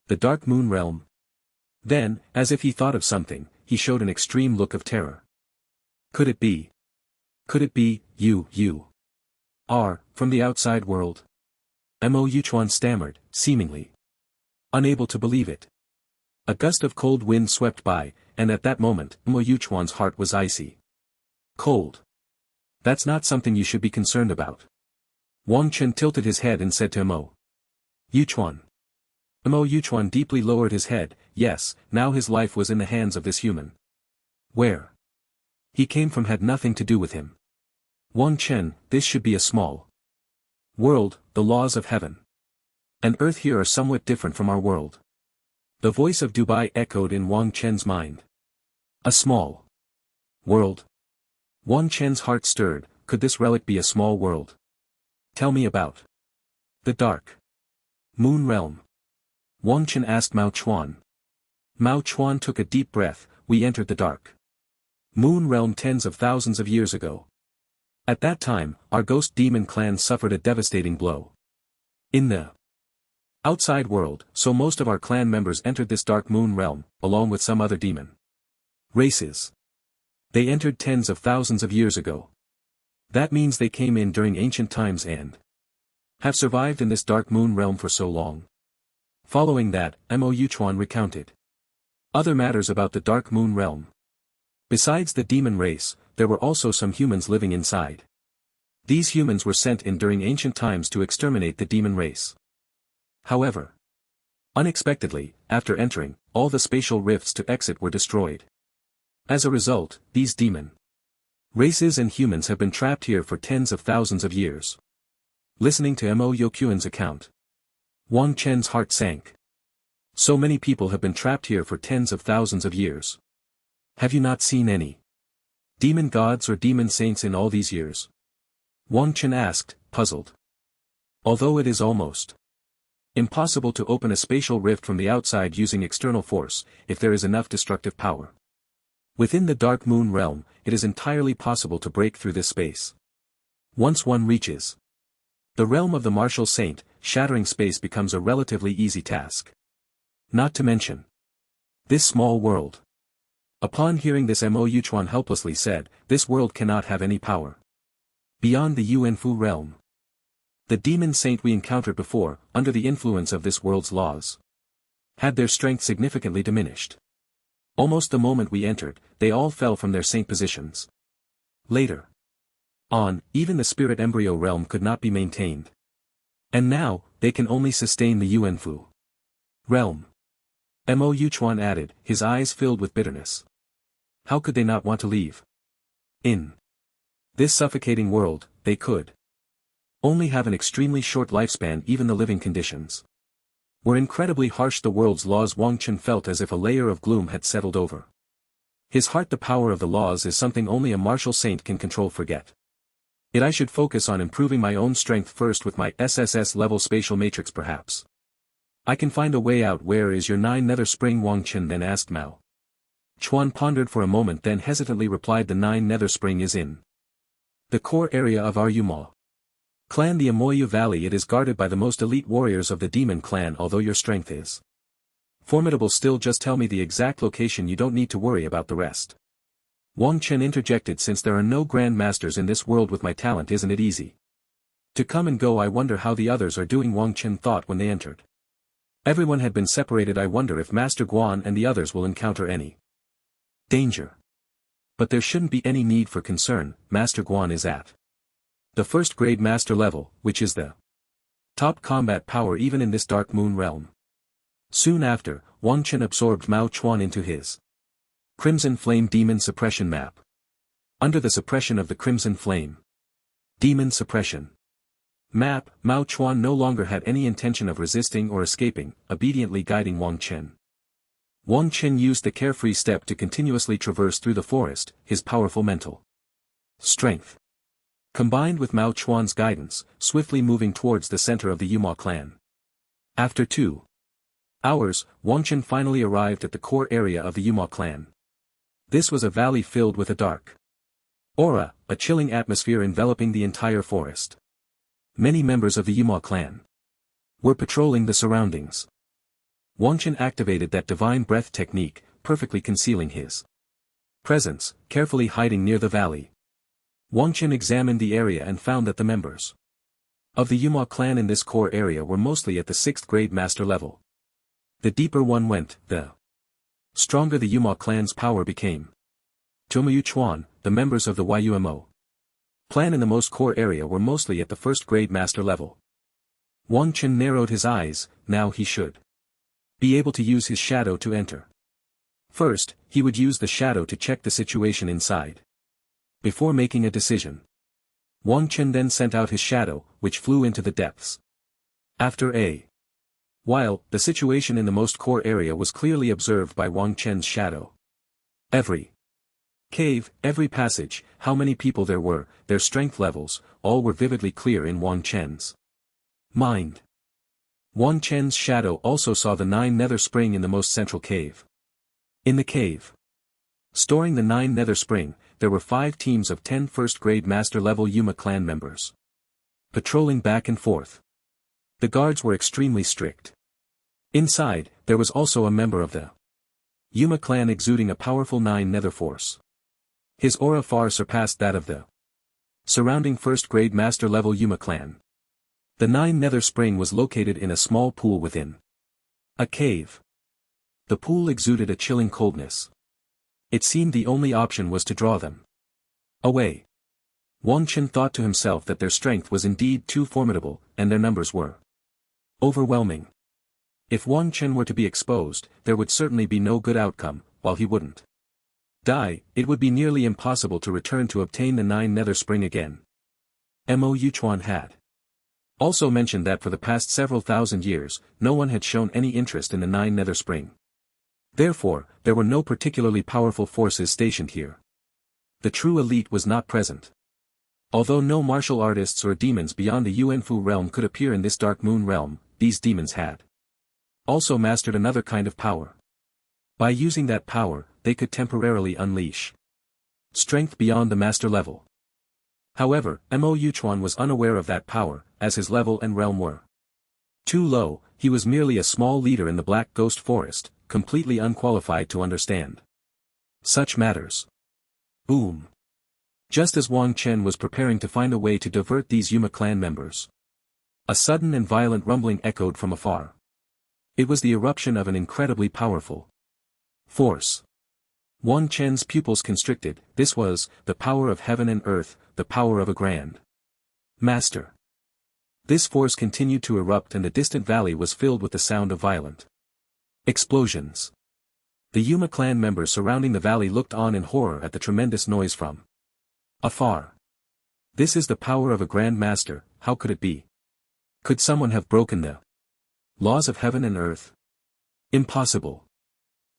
the Dark Moon Realm? Then, as if he thought of something, he showed an extreme look of terror. Could it be? Could it be, you are from the outside world? Mo Yuchuan stammered, seemingly unable to believe it. A gust of cold wind swept by, and at that moment, Mo Yuchuan's heart was icy cold. That's not something you should be concerned about. Wang Chen tilted his head and said to Mo Yuchuan. Mo Yuchuan deeply lowered his head. Yes, now his life was in the hands of this human. Where he came from had nothing to do with him. Wang Chen, this should be a small world. The laws of heaven and earth here are somewhat different from our world. The voice of Dubai echoed in Wang Chen's mind. A small world. Wang Chen's heart stirred. Could this relic be a small world? Tell me about the Dark Moon Realm. Wang Chen asked Mao Chuan. Mao Chuan took a deep breath. We entered the Dark Moon Realm tens of thousands of years ago. At that time, our Ghost Demon clan suffered a devastating blow in the outside world, so most of our clan members entered this Dark Moon Realm, along with some other demon races. They entered tens of thousands of years ago. That means they came in during ancient times and have survived in this Dark Moon Realm for so long. Following that, Mo Yuchuan recounted other matters about the Dark Moon Realm. Besides the demon race, there were also some humans living inside. These humans were sent in during ancient times to exterminate the demon race. However, unexpectedly, after entering, all the spatial rifts to exit were destroyed. As a result, these demon races and humans have been trapped here for tens of thousands of years. Listening to Mo Yokuan's account, Wang Chen's heart sank. So many people have been trapped here for tens of thousands of years. Have you not seen any demon gods or demon saints in all these years? Wang Chen asked, puzzled. Although it is almost impossible to open a spatial rift from the outside using external force, if there is enough destructive power within the Dark Moon Realm, it is entirely possible to break through this space. Once one reaches the realm of the martial saint, shattering space becomes a relatively easy task. Not to mention this small world. Upon hearing this, Mo Yuchuan helplessly said, this world cannot have any power beyond the Yuanfu realm. The demon saint we encountered before, under the influence of this world's laws, had their strength significantly diminished. Almost the moment we entered, they all fell from their saint positions. Later on, even the spirit embryo realm could not be maintained. And now, they can only sustain the Yuanfu realm. Mo Yuchuan added, his eyes filled with bitterness. How could they not want to leave? In this suffocating world, they could only have an extremely short lifespan. Even the living conditions were incredibly harsh. The world's laws. Wang Chen felt as if a layer of gloom had settled over his heart. The power of the laws is something only a martial saint can control. Forget it. I should focus on improving my own strength first with my SSS level spatial matrix. Perhaps I can find a way out. Where is your 9 nether spring? Wang Chen then asked. Mao Chuan pondered for a moment, then hesitantly replied, the 9 nether spring is in the core area of our Yuma clan, the Amoyu Valley. It is guarded by the most elite warriors of the demon clan. Although your strength is formidable still, just tell me the exact location. You don't need to worry about the rest. Wang Chen interjected, since there are no grand masters in this world with my talent, isn't it easy to come and go? I wonder how the others are doing, Wang Chen thought when they entered. Everyone had been separated. I wonder if Master Guan and the others will encounter any danger. But there shouldn't be any need for concern. Master Guan is at the first grade master level, which is the top combat power even in this Dark Moon Realm. Soon after, Wang Chen absorbed Mao Chuan into his Crimson Flame Demon Suppression map. Under the suppression of the Crimson Flame Demon Suppression map, Mao Chuan no longer had any intention of resisting or escaping, obediently guiding Wang Chen. Wang Chen used the carefree step to continuously traverse through the forest, his powerful mental strength, combined with Mao Chuan's guidance, swiftly moving towards the center of the Yuma clan. After 2 hours, Wang Chen finally arrived at the core area of the Yuma clan. This was a valley filled with a dark aura, a chilling atmosphere enveloping the entire forest. Many members of the Yuma clan were patrolling the surroundings. Wang Chen activated that divine breath technique, perfectly concealing his presence, carefully hiding near the valley. Wang Chen examined the area and found that the members of the Yuma clan in this core area were mostly at the 6th grade master level. The deeper one went, the stronger the Yuma clan's power became. Tomoyu Chuan, the members of the YUMO clan in the most core area were mostly at the 1st grade master level. Wang Chen narrowed his eyes, now he should be able to use his shadow to enter. First, he would use the shadow to check the situation inside. Before making a decision, Wang Chen then sent out his shadow, which flew into the depths. After a while, the situation in the most core area was clearly observed by Wang Chen's shadow. Every cave, every passage, how many people there were, their strength levels, all were vividly clear in Wang Chen's mind. Wang Chen's shadow also saw the 9 nether spring in the most central cave. In the cave, storing the 9 nether spring, there were 5 teams of 10 first-grade master-level Yuma clan members, patrolling back and forth. The guards were extremely strict. Inside, there was also a member of the Yuma clan exuding a powerful 9 nether force. His aura far surpassed that of the surrounding first-grade master-level Yuma clan. The 9 nether spring was located in a small pool within a cave. The pool exuded a chilling coldness. It seemed the only option was to draw them away. Wang Chen thought to himself that their strength was indeed too formidable, and their numbers were overwhelming. If Wang Chen were to be exposed, there would certainly be no good outcome, while he wouldn't die, it would be nearly impossible to return to obtain the 9 nether spring again. Mo Yuchuan had also mentioned that for the past several thousand years, no one had shown any interest in the 9 nether spring. Therefore, there were no particularly powerful forces stationed here. The true elite was not present. Although no martial artists or demons beyond the Yuanfu realm could appear in this Dark Moon realm, these demons had also mastered another kind of power. By using that power, they could temporarily unleash strength beyond the master level. However, Mo Yuchuan was unaware of that power, as his level and realm were too low. He was merely a small leader in the Black Ghost Forest, completely unqualified to understand such matters. Boom! Just as Wang Chen was preparing to find a way to divert these Yuma clan members, a sudden and violent rumbling echoed from afar. It was the eruption of an incredibly powerful force. Wang Chen's pupils constricted. This was the power of heaven and earth, the power of a grand master. This force continued to erupt and the distant valley was filled with the sound of violent explosions. The Yuma clan members surrounding the valley looked on in horror at the tremendous noise from afar. This is the power of a grand master, how could it be? Could someone have broken the laws of heaven and earth? Impossible.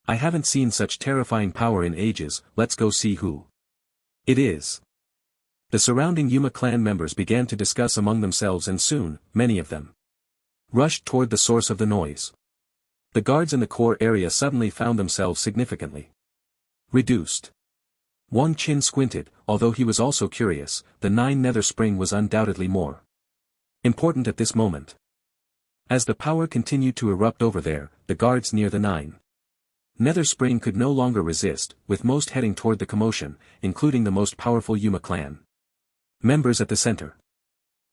I haven't seen such terrifying power in ages, let's go see who it is. The surrounding Yuma clan members began to discuss among themselves and soon, many of them rushed toward the source of the noise. The guards in the core area suddenly found themselves significantly reduced. Wang Chen squinted, although he was also curious, the 9 nether spring was undoubtedly more important at this moment. As the power continued to erupt over there, the guards near the 9 nether spring could no longer resist, with most heading toward the commotion, including the most powerful Yuma clan members at the center.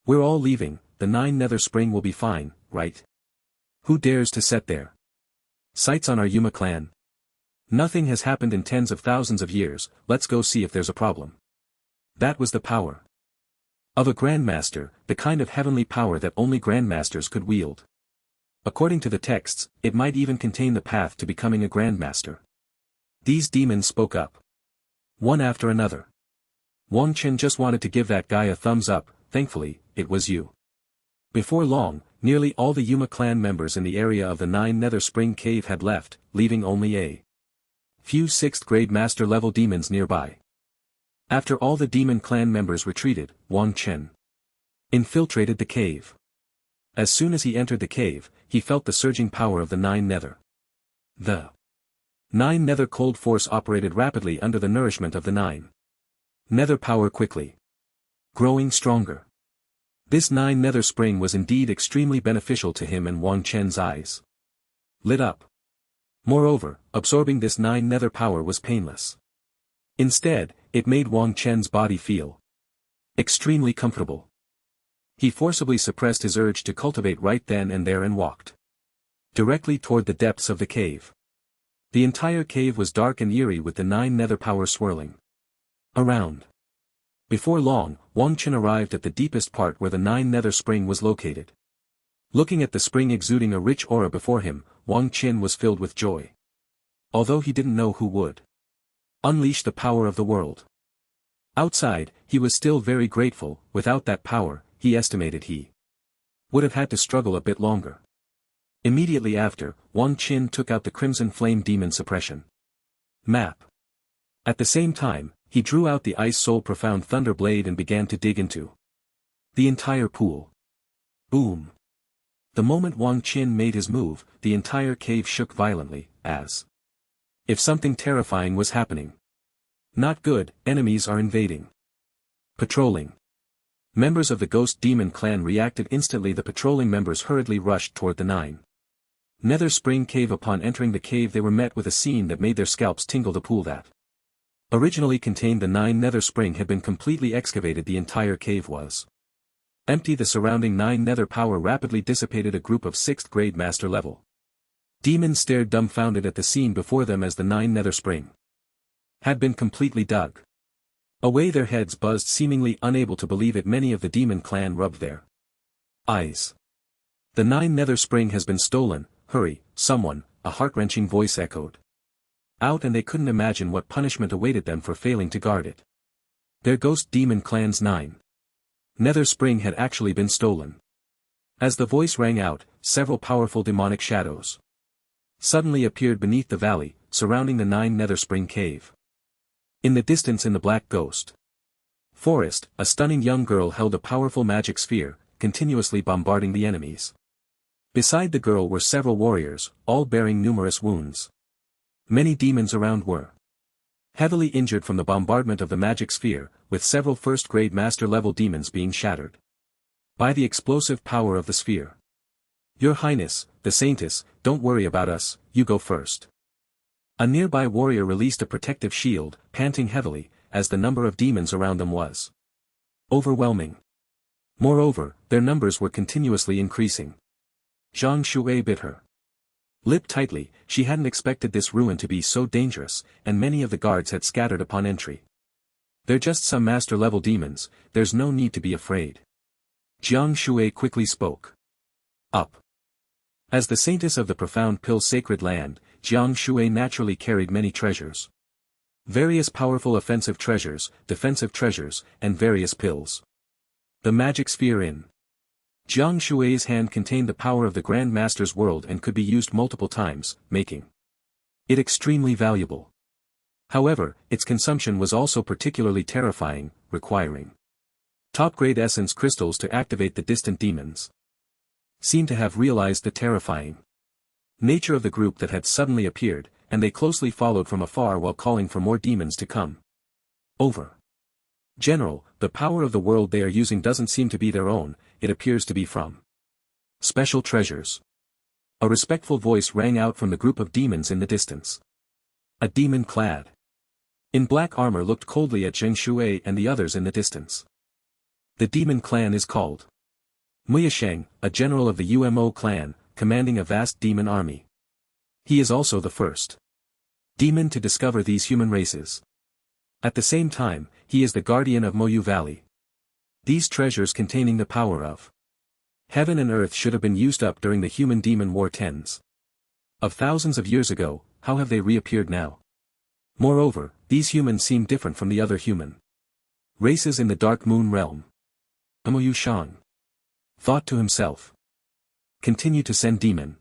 We're all leaving, the 9 nether spring will be fine, right? Who dares to set their sights on our Yuma clan? Nothing has happened in tens of thousands of years, let's go see if there's a problem. That was the power of a grandmaster, the kind of heavenly power that only grandmasters could wield. According to the texts, it might even contain the path to becoming a grandmaster. These demons spoke up, one after another. Wang Chen just wanted to give that guy a thumbs up, thankfully, it was you. Before long, Nearly all the Yuma clan members in the area of the 9 Nether Spring Cave had left, leaving only a few 6th grade master level demons nearby. After all the demon clan members retreated, Wang Chen infiltrated the cave. As soon as he entered the cave, he felt the surging power of the 9 Nether. The 9 Nether cold force operated rapidly under the nourishment of the 9 Nether power quickly growing stronger. This 9 Nether spring was indeed extremely beneficial to him, and Wang Chen's eyes lit up. Moreover, absorbing this 9 Nether power was painless. Instead, it made Wang Chen's body feel extremely comfortable. He forcibly suppressed his urge to cultivate right then and there and walked directly toward the depths of the cave. The entire cave was dark and eerie with the 9 Nether power swirling around. Before long, Wang Chen arrived at the deepest part where the 9 Nether spring was located. Looking at the spring exuding a rich aura before him, Wang Chen was filled with joy. Although he didn't know who would unleash the power of the world outside, he was still very grateful. Without that power, he estimated he would have had to struggle a bit longer. Immediately after, Wang Chen took out the Crimson Flame Demon Suppression map. At the same time, he drew out the Ice Soul Profound Thunder Blade and began to dig into the entire pool. Boom! The moment Wang Chen made his move, the entire cave shook violently, as if something terrifying was happening. Not good, enemies are invading. Patrolling. Members of the Ghost Demon clan reacted instantly. The patrolling members hurriedly rushed toward the 9 Nether Spring Cave. Upon entering the cave, they were met with a scene that made their scalps tingle. The pool that originally contained the 9 Nether Spring had been completely excavated. The entire cave was empty. The surrounding 9 Nether power rapidly dissipated. A group of 6th grade master level demons stared dumbfounded at the scene before them as the 9 Nether Spring had been completely dug away. Their heads buzzed, seemingly unable to believe it. Many of the demon clan rubbed their eyes. The 9 Nether Spring has been stolen. Hurry, someone, a heart-wrenching voice echoed out, and they couldn't imagine what punishment awaited them for failing to guard it. Their Ghost Demon clan's 9 Nether Spring had actually been stolen. As the voice rang out, several powerful demonic shadows suddenly appeared beneath the valley, surrounding the 9 Nether Spring Cave. In the distance, in the Black Ghost Forest, a stunning young girl held a powerful magic sphere, continuously bombarding the enemies. Beside the girl were several warriors, all bearing numerous wounds. Many demons around were heavily injured from the bombardment of the magic sphere, with several first-grade master-level demons being shattered by the explosive power of the sphere. Your Highness, the Saintess, don't worry about us, you go first. A nearby warrior released a protective shield, panting heavily, as the number of demons around them was overwhelming. Moreover, their numbers were continuously increasing. Zhang Shui bit her lip tightly. She hadn't expected this ruin to be so dangerous, and many of the guards had scattered upon entry. They're just some master-level demons, there's no need to be afraid. Jiang Shui quickly spoke up. As the Saintess of the Profound Pill Sacred Land, Jiang Shui naturally carried many treasures. Various powerful offensive treasures, defensive treasures, and various pills. The magic sphere in Jiang Shui's hand contained the power of the Grand Master's world and could be used multiple times, making it extremely valuable. However, its consumption was also particularly terrifying, requiring top-grade essence crystals to activate the distant demons. Seemed to have realized the terrifying nature of the group that had suddenly appeared, and they closely followed from afar while calling for more demons to come over. General, the power of the world they are using doesn't seem to be their own, it appears to be from special treasures. A respectful voice rang out from the group of demons in the distance. A demon clad in black armor looked coldly at Zheng Shui and the others in the distance. The demon clan is called Muyasheng, a general of the UMO clan, commanding a vast demon army. He is also the first demon to discover these human races. At the same time, he is the guardian of Moyu Valley. These treasures containing the power of heaven and earth should have been used up during the human-demon war tens of thousands of years ago. How have they reappeared now? Moreover, these humans seem different from the other human races in the Dark Moon realm. Moyu Shang thought to himself. continue to send demon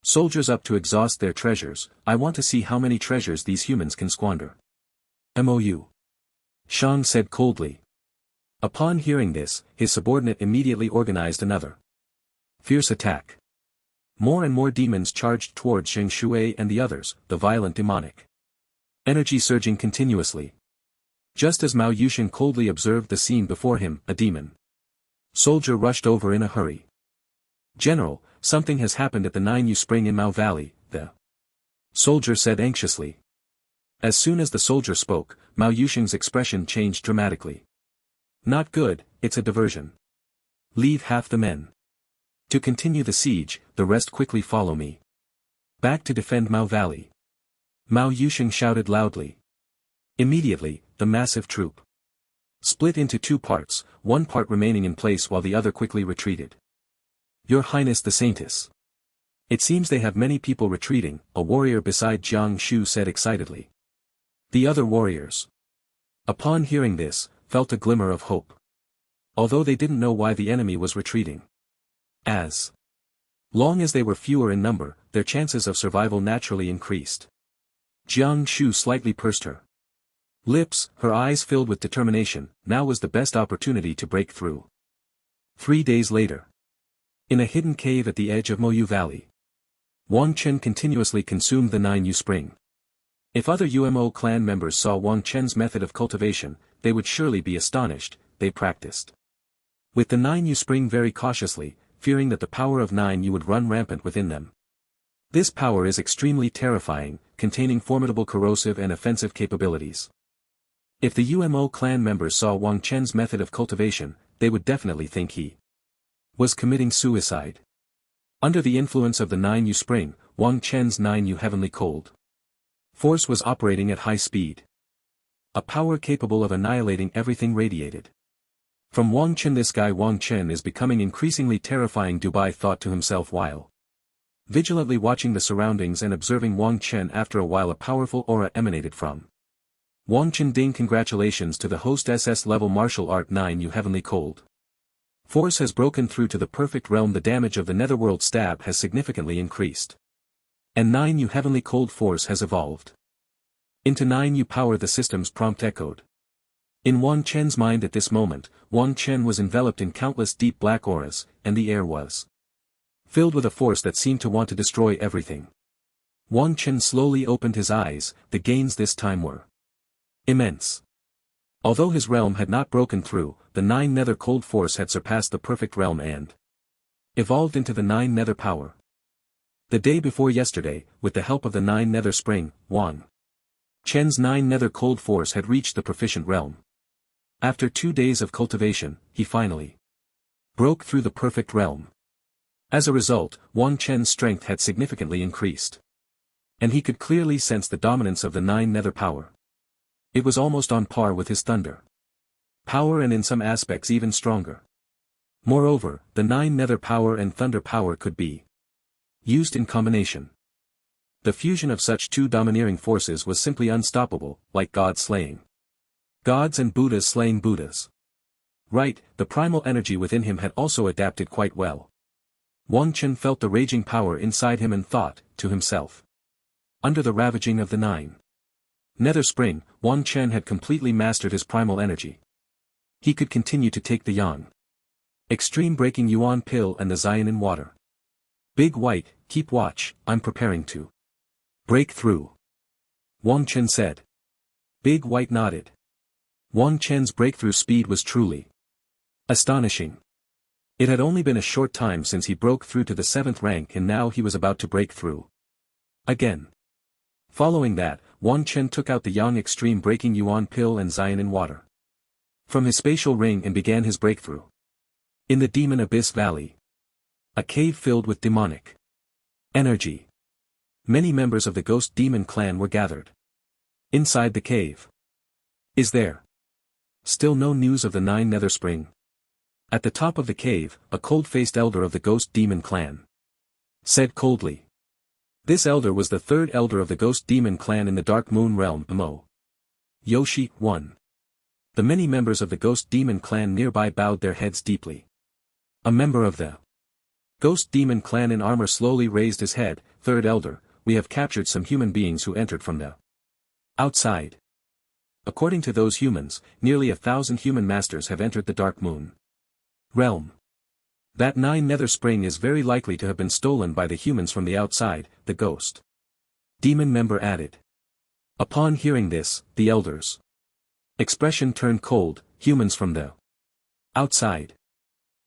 soldiers up to exhaust their treasures. I want to see how many treasures these humans can squander. MOU. Shang said coldly. Upon hearing this, his subordinate immediately organized another fierce attack. More and more demons charged towards Shang Shui and the others, the violent demonic energy surging continuously. Just as Mao Yushin coldly observed the scene before him, a demon soldier rushed over in a hurry. General, something has happened at the 9U spring in Mao Valley, the soldier said anxiously. As soon as the soldier spoke, Mao Yushin's expression changed dramatically. Not good, it's a diversion. Leave half the men to continue the siege, the rest quickly follow me. Back to defend Mao Valley. Mao Yushin shouted loudly. Immediately, the massive troop split into two parts, one part remaining in place while the other quickly retreated. Your Highness the Saintess. It seems they have many people retreating, a warrior beside Jiang Shu said excitedly. The other warriors, upon hearing this, felt a glimmer of hope. Although they didn't know why the enemy was retreating. As long as they were fewer in number, their chances of survival naturally increased. Jiang Shu slightly pursed her lips, her eyes filled with determination. Now was the best opportunity to break through. 3 days later. In a hidden cave at the edge of Moyu Valley. Wang Chen continuously consumed the 9U spring. If other UMO clan members saw Wang Chen's method of cultivation, they would surely be astonished. They practiced with the 9U spring very cautiously, fearing that the power of 9U would run rampant within them. This power is extremely terrifying, containing formidable corrosive and offensive capabilities. If the UMO clan members saw Wang Chen's method of cultivation, they would definitely think he was committing suicide. Under the influence of the 9U spring, Wang Chen's 9U heavenly cold force was operating at high speed. A power capable of annihilating everything radiated from Wang Chen. This guy Wang Chen is becoming increasingly terrifying, Dubai thought to himself while vigilantly watching the surroundings and observing Wang Chen. After a while a powerful aura emanated from Wang Chen. Ding, congratulations to the host. SS level martial art 9U heavenly cold force has broken through to the perfect realm. The damage of the netherworld stab has significantly increased. And 9U heavenly cold force has evolved into 9U power. The system's prompt echoed in Wang Chen's mind at this moment. Wang Chen was enveloped in countless deep black auras, and the air was filled with a force that seemed to want to destroy everything. Wang Chen slowly opened his eyes. The gains this time were immense. Although his realm had not broken through, the 9 nether cold force had surpassed the perfect realm and evolved into the 9 nether power. The day before yesterday, with the help of the 9 nether spring, Wang Chen's 9 nether cold force had reached the proficient realm. After 2 days of cultivation, he finally broke through the perfect realm. As a result, Wang Chen's strength had significantly increased. And he could clearly sense the dominance of the 9 nether power. It was almost on par with his thunder power, and in some aspects even stronger. Moreover, the 9 nether power and thunder power could be used in combination. The fusion of such two domineering forces was simply unstoppable, like gods slaying gods and Buddhas slaying Buddhas. Right, the primal energy within him had also adapted quite well. Wang Chen felt the raging power inside him and thought, to himself. Under the ravaging of the 9 nether spring, Wang Chen had completely mastered his primal energy. He could continue to take the Yang extreme breaking Yuan pill and the Xian in water. Big White, keep watch, I'm preparing to break through, Wang Chen said. Big White nodded. Wang Chen's breakthrough speed was truly astonishing. It had only been a short time since he broke through to the 7th rank, and now he was about to break through again. Following that, Wang Chen took out the Yang extreme breaking Yuan pill and Xian in water from his spatial ring and began his breakthrough. In the Demon Abyss Valley, a cave filled with demonic energy. Many members of the Ghost Demon clan were gathered inside the cave. Is there still no news of the 9 nether spring? At the top of the cave, a cold-faced elder of the Ghost Demon clan said coldly. This elder was the 3rd elder of the Ghost Demon clan in the Dark Moon realm, Mo. Yoshi, 1. The many members of the Ghost Demon clan nearby bowed their heads deeply. A member of the Ghost Demon Clan in armor slowly raised his head. Third Elder, we have captured some human beings who entered from the outside. According to those humans, nearly 1,000 human masters have entered the Dark Moon realm. That 9 nether spring is very likely to have been stolen by the humans from the outside, the Ghost Demon member added. Upon hearing this, the elders' expression turned cold. Humans from the outside.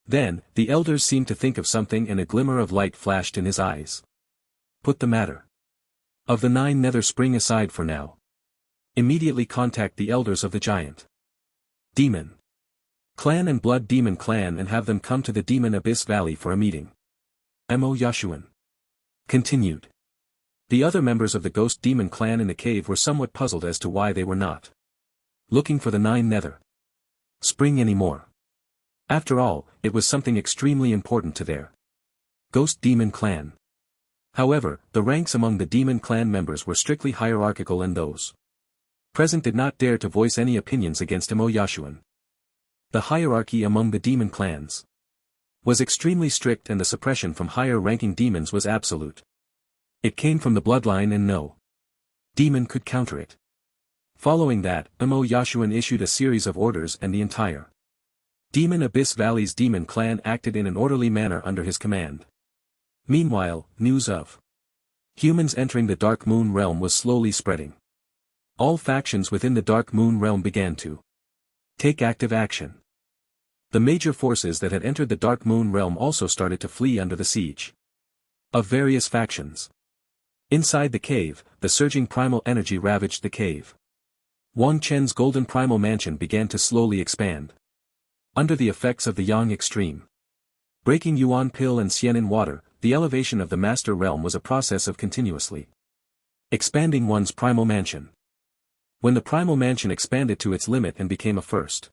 Then, the elders seemed to think of something and a glimmer of light flashed in his eyes. Put the matter of the 9 nether spring aside for now. Immediately contact the elders of the giant Demon Clan and Blood Demon Clan and have them come to the Demon Abyss Valley for a meeting. Mo Yashuan continued. The other members of the Ghost Demon Clan in the cave were somewhat puzzled as to why they were not looking for the 9 nether spring anymore. After all, it was something extremely important to their Ghost Demon Clan. However, the ranks among the Demon Clan members were strictly hierarchical and those present did not dare to voice any opinions against Mo Yashuan. The hierarchy among the demon clans was extremely strict and the suppression from higher-ranking demons was absolute. It came from the bloodline and no demon could counter it. Following that, Mo Yashuan issued a series of orders and the entire Demon Abyss Valley's demon clan acted in an orderly manner under his command. Meanwhile, news of humans entering the Dark Moon realm was slowly spreading. All factions within the Dark Moon realm began to take active action. The major forces that had entered the Dark Moon realm also started to flee under the siege of various factions. Inside the cave, the surging primal energy ravaged the cave. Wang Chen's golden primal mansion began to slowly expand. Under the effects of the Yang extreme breaking Yuan pill and Xianin water, the elevation of the master realm was a process of continuously expanding one's primal mansion. When the primal mansion expanded to its limit and became a first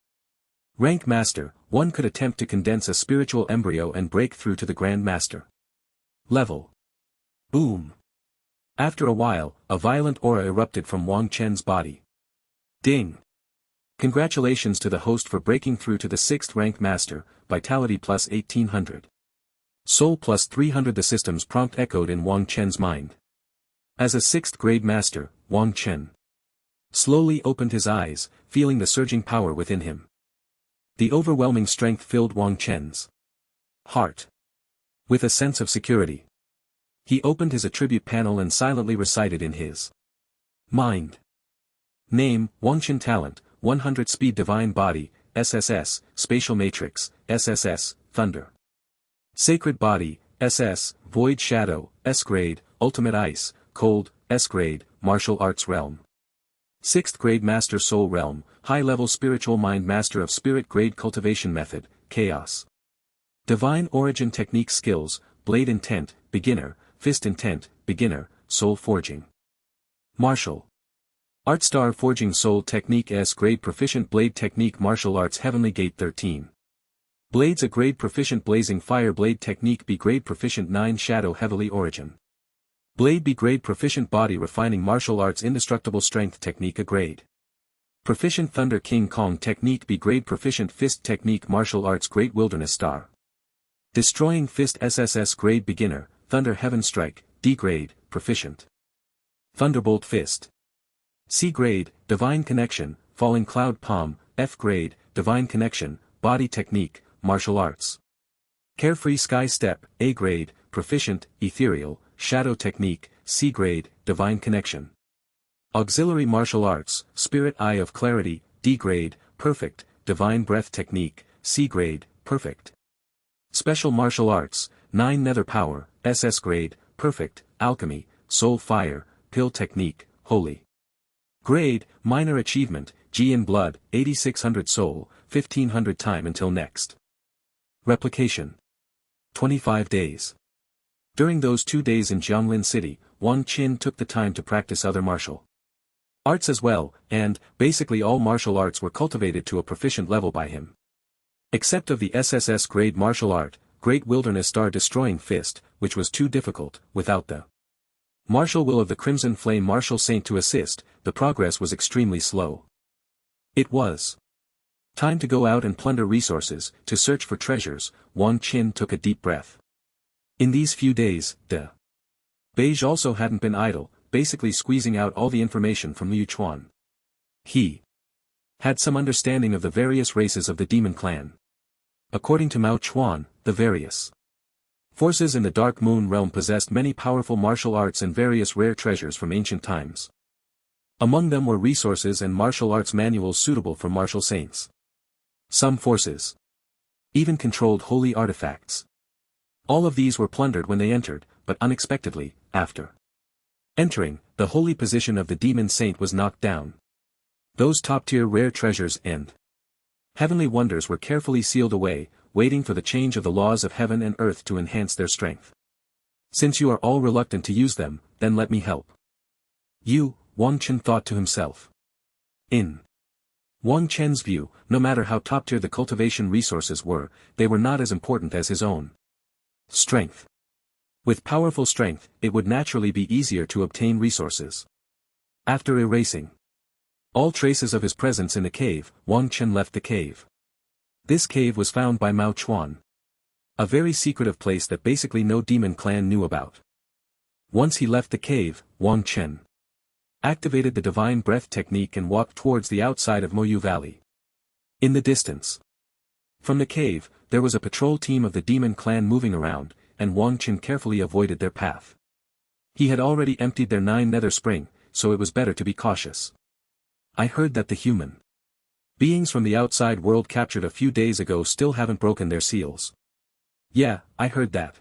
rank master, one could attempt to condense a spiritual embryo and break through to the Grand Master level. Boom! After a while, a violent aura erupted from Wang Chen's body. Ding! Congratulations to the host for breaking through to the 6th rank master, vitality plus 1800. Soul plus 300. The system's prompt echoed in Wang Chen's mind. As a 6th grade master, Wang Chen slowly opened his eyes, feeling the surging power within him. The overwhelming strength filled Wang Chen's heart with a sense of security. He opened his attribute panel and silently recited in his mind. Name, Wang Chen. Talent, 100. Speed, Divine Body, SSS, Spatial Matrix, SSS, Thunder. Sacred Body, SS, Void Shadow, S-Grade, Ultimate Ice, Cold, S-Grade, Martial Arts Realm. 6th Grade Master Soul Realm, High-Level Spiritual Mind Master of Spirit Grade Cultivation Method, Chaos. Divine Origin Technique Skills, Blade Intent, Beginner, Fist Intent, Beginner, Soul Forging. Martial Art Star Forging Soul Technique S-Grade Proficient Blade Technique Martial Arts Heavenly Gate 13. Blades A Grade Proficient Blazing Fire Blade Technique B Grade Proficient 9 Shadow Heavenly Origin. Blade B Grade Proficient Body Refining Martial Arts Indestructible Strength Technique A Grade Proficient Thunder King Kong Technique B Grade Proficient Fist Technique Martial Arts Great Wilderness Star Destroying Fist SSS Grade Beginner, Thunder Heaven Strike, D Grade, Proficient Thunderbolt Fist C Grade, Divine Connection, Falling Cloud Palm, F Grade, Divine Connection, Body Technique, Martial Arts. Carefree Sky Step, A Grade, Proficient, Ethereal, Shadow Technique, C Grade, Divine Connection. Auxiliary Martial Arts, Spirit Eye of Clarity, D Grade, Perfect, Divine Breath Technique, C Grade, Perfect. Special Martial Arts, 9 Nether Power, SS Grade, Perfect, Alchemy, Soul Fire, Pill Technique, Holy. Grade, Minor Achievement, G in Blood, 8600 Soul, 1500 Time until next. Replication. 25 days. During those 2 days in Jianglin City, Wang Qin took the time to practice other martial arts as well, and, basically all martial arts were cultivated to a proficient level by him. Except of the SSS grade martial art, Great Wilderness Star Destroying Fist, which was too difficult, without the martial will of the Crimson Flame Martial Saint to assist, the progress was extremely slow. It was time to go out and plunder resources, to search for treasures. Wang Qin took a deep breath. In these few days, de Beige also hadn't been idle, basically squeezing out all the information from Liu Chuan. He had some understanding of the various races of the demon clan. According to Mao Chuan, the various forces in the Dark Moon realm possessed many powerful martial arts and various rare treasures from ancient times. Among them were resources and martial arts manuals suitable for martial saints. Some forces even controlled holy artifacts. All of these were plundered when they entered, but unexpectedly, after entering, the holy position of the demon saint was knocked down. Those top-tier rare treasures and heavenly wonders were carefully sealed away, waiting for the change of the laws of heaven and earth to enhance their strength. Since you are all reluctant to use them, then let me help you, Wang Chen thought to himself. In Wang Chen's view, no matter how top-tier the cultivation resources were, they were not as important as his own strength. With powerful strength, it would naturally be easier to obtain resources. After erasing all traces of his presence in the cave, Wang Chen left the cave. This cave was found by Mao Chuan. A very secretive place that basically no demon clan knew about. Once he left the cave, Wang Chen activated the divine breath technique and walked towards the outside of Moyu Valley. In the distance from the cave, there was a patrol team of the demon clan moving around, and Wang Chen carefully avoided their path. He had already emptied their 9 nether spring, so it was better to be cautious. I heard that the human beings from the outside world captured a few days ago still haven't broken their seals. Yeah, I heard that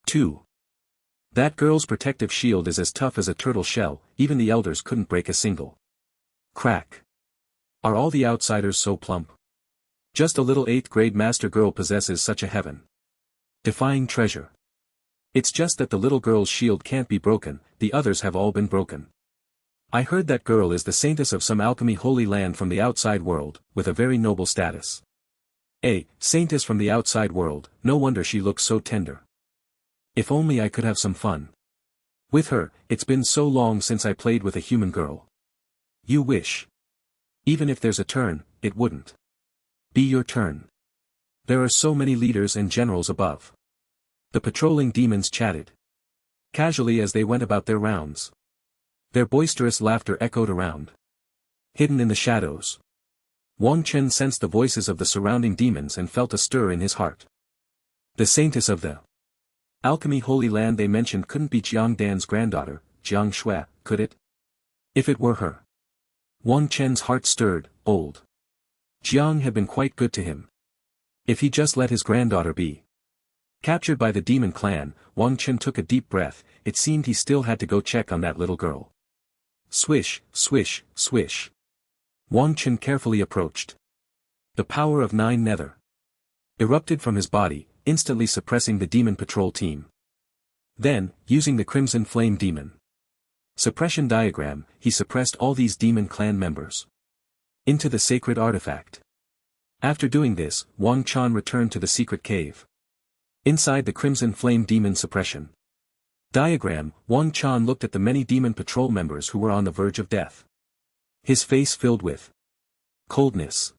too. That girl's protective shield is as tough as a turtle shell, even the elders couldn't break a single crack. Are all the outsiders so plump? Just a little 8th grade master girl possesses such a heaven-defying treasure. It's just that the little girl's shield can't be broken, the others have all been broken. I heard that girl is the saintess of some alchemy holy land from the outside world, with a very noble status. A saintess from the outside world, no wonder she looks so tender. If only I could have some fun with her, it's been so long since I played with a human girl. You wish. Even if there's a turn, it wouldn't be your turn. There are so many leaders and generals above. The patrolling demons chatted casually as they went about their rounds. Their boisterous laughter echoed around. Hidden in the shadows, Wang Chen sensed the voices of the surrounding demons and felt a stir in his heart. The saintess of the alchemy holy land they mentioned couldn't be Jiang Dan's granddaughter, Jiang Shui, could it? If it were her. Wang Chen's heart stirred. Old Jiang had been quite good to him. If he just let his granddaughter be captured by the demon clan, Wang Chen took a deep breath. It seemed he still had to go check on that little girl. Swish, swish, swish. Wang Chen carefully approached. The power of 9 nether erupted from his body, instantly suppressing the demon patrol team. Then, using the crimson flame demon suppression diagram, he suppressed all these demon clan members into the sacred artifact. After doing this, Wang Chen returned to the secret cave. Inside the crimson flame demon suppression diagram, Wang Chen looked at the many demon patrol members who were on the verge of death. His face filled with coldness.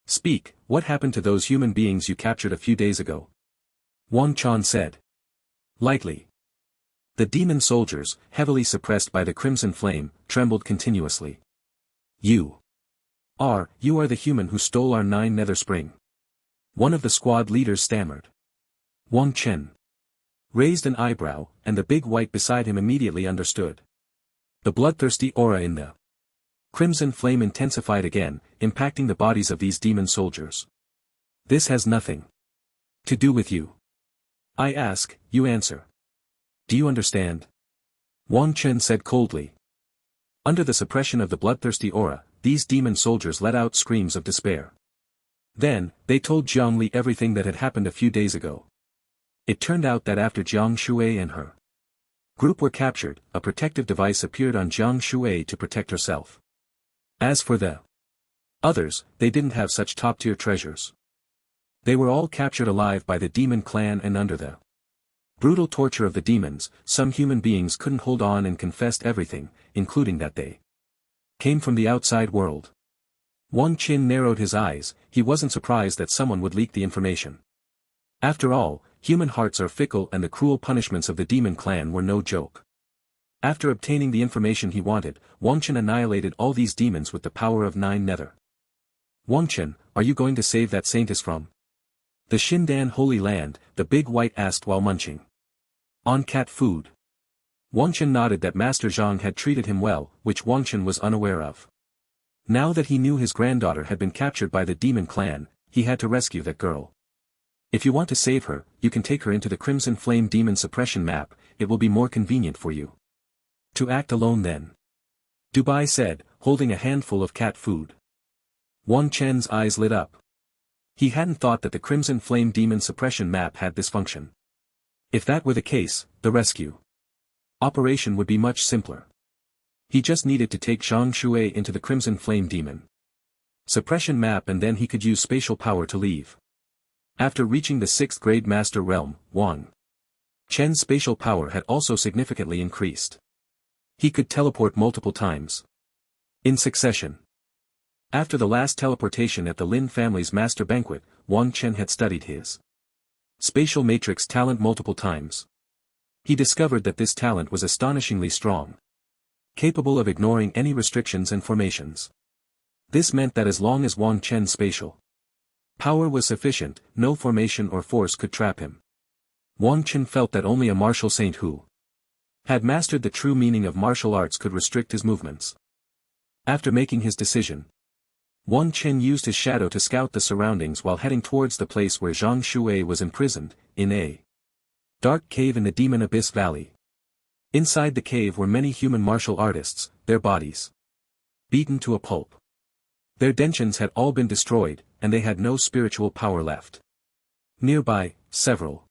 Speak, what happened to those human beings you captured a few days ago? Wang Chen said lightly. The demon soldiers, heavily suppressed by the crimson flame, trembled continuously. You are the human who stole our 9 nether spring. One of the squad leaders stammered. Wang Chen raised an eyebrow, and the big white beside him immediately understood. The bloodthirsty aura in the crimson flame intensified again, impacting the bodies of these demon soldiers. This has nothing to do with you. I ask, you answer. Do you understand? Wang Chen said coldly. Under the suppression of the bloodthirsty aura, these demon soldiers let out screams of despair. Then, they told Jiang Li everything that had happened a few days ago. It turned out that after Jiang Shui and her group were captured, a protective device appeared on Jiang Shui to protect herself. As for the others, they didn't have such top-tier treasures. They were all captured alive by the demon clan, and under the brutal torture of the demons, some human beings couldn't hold on and confessed everything, including that they came from the outside world. Wang Chen narrowed his eyes. He wasn't surprised that someone would leak the information. After all, Human hearts are fickle and the cruel punishments of the demon clan were no joke. After obtaining the information he wanted, Wang Chen annihilated all these demons with the power of 9 nether. Wang Chen, are you going to save that saintess from the Shindan Holy Land? The big white asked while munching on cat food. Wang Chen nodded that Master Zhang had treated him well, which Wang Chen was unaware of. Now that he knew his granddaughter had been captured by the demon clan, he had to rescue that girl. If you want to save her, you can take her into the Crimson Flame Demon Suppression map, it will be more convenient for you to act alone then, Dubai said, holding a handful of cat food. Wang Chen's eyes lit up. He hadn't thought that the Crimson Flame Demon Suppression map had this function. If that were the case, the rescue operation would be much simpler. He just needed to take Zhang Shui into the Crimson Flame Demon Suppression map and then he could use spatial power to leave. After reaching the 6th grade Master Realm, Wang Chen's spatial power had also significantly increased. He could teleport multiple times in succession. After the last teleportation at the Lin family's master banquet, Wang Chen had studied his spatial matrix talent multiple times. He discovered that this talent was astonishingly strong, capable of ignoring any restrictions and formations. This meant that as long as Wang Chen's spatial power was sufficient, no formation or force could trap him. Wang Chen felt that only a martial saint who had mastered the true meaning of martial arts could restrict his movements. After making his decision, Wang Chen used his shadow to scout the surroundings while heading towards the place where Zhang Shui was imprisoned, in a dark cave in the Demon Abyss Valley. Inside the cave were many human martial artists, their bodies beaten to a pulp. Their denchins had all been destroyed, and they had no spiritual power left. Nearby, several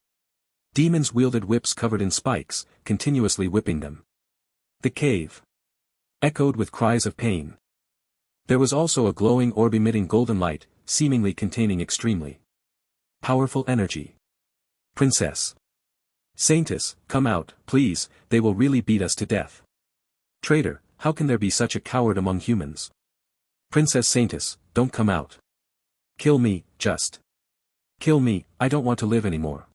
demons wielded whips covered in spikes, continuously whipping them. The cave echoed with cries of pain. There was also a glowing orb emitting golden light, seemingly containing extremely powerful energy. Princess Saintess, come out, please, they will really beat us to death. Traitor, how can there be such a coward among humans? Princess Saintess, don't come out. Kill me, just kill me, I don't want to live anymore.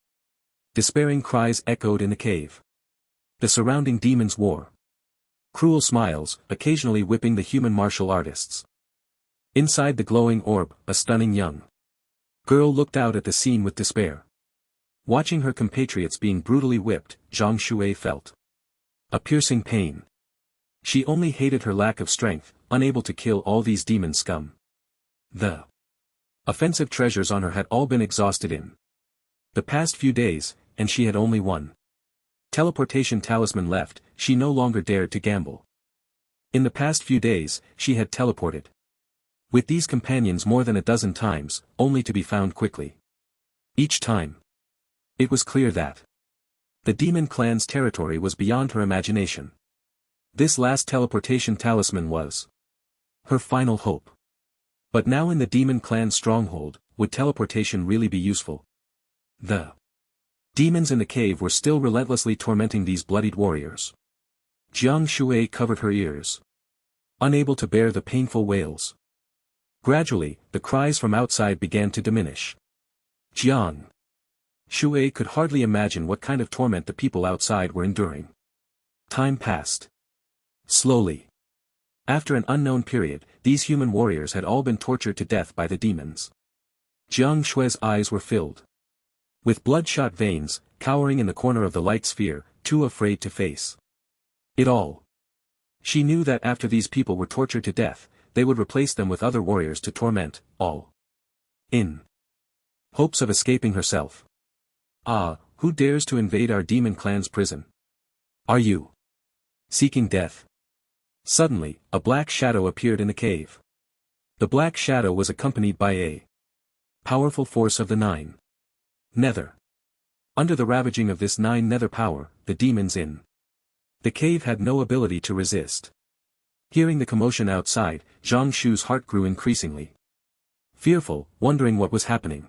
Despairing cries echoed in the cave. The surrounding demons wore cruel smiles, occasionally whipping the human martial artists. Inside the glowing orb, a stunning young girl looked out at the scene with despair. Watching her compatriots being brutally whipped, Zhang Shui felt a piercing pain. She only hated her lack of strength, unable to kill all these demon scum. The offensive treasures on her had all been exhausted in the past few days, and she had only one teleportation talisman left. She no longer dared to gamble. In the past few days, she had teleported with these companions more than a dozen times, only to be found quickly. Each time, it was clear that the demon clan's territory was beyond her imagination. This last teleportation talisman was her final hope. But now in the demon clan stronghold, would teleportation really be useful? The demons in the cave were still relentlessly tormenting these bloodied warriors. Zhang Shui covered her ears, unable to bear the painful wails. Gradually, the cries from outside began to diminish. Zhang Shui could hardly imagine what kind of torment the people outside were enduring. Time passed. Slowly. After an unknown period, these human warriors had all been tortured to death by the demons. Zhang Shui's eyes were filled with bloodshot veins, cowering in the corner of the light sphere, too afraid to face it all. She knew that after these people were tortured to death, they would replace them with other warriors to torment, all in hopes of escaping herself. Ah, who dares to invade our demon clan's prison? Are you seeking death? Suddenly, a black shadow appeared in the cave. The black shadow was accompanied by a powerful force of the 9 nether. Under the ravaging of this 9 nether power, the demons in the cave had no ability to resist. Hearing the commotion outside, Zhang Shu's heart grew increasingly fearful, wondering what was happening.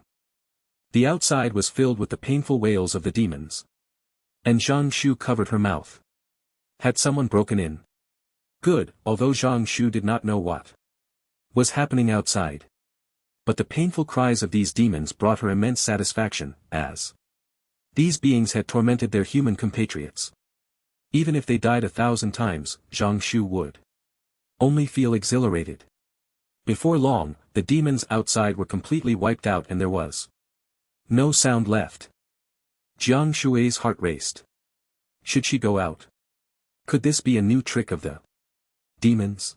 The outside was filled with the painful wails of the demons. And Zhang Shu covered her mouth. Had someone broken in? Good, although Zhang Shu did not know what was happening outside. But the painful cries of these demons brought her immense satisfaction, as These beings had tormented their human compatriots. Even if they died 1,000 times, Zhang Shu would only feel exhilarated. Before long, the demons outside were completely wiped out and there was no sound left. Jiang Shui's heart raced. Should she go out? Could this be a new trick of the demons?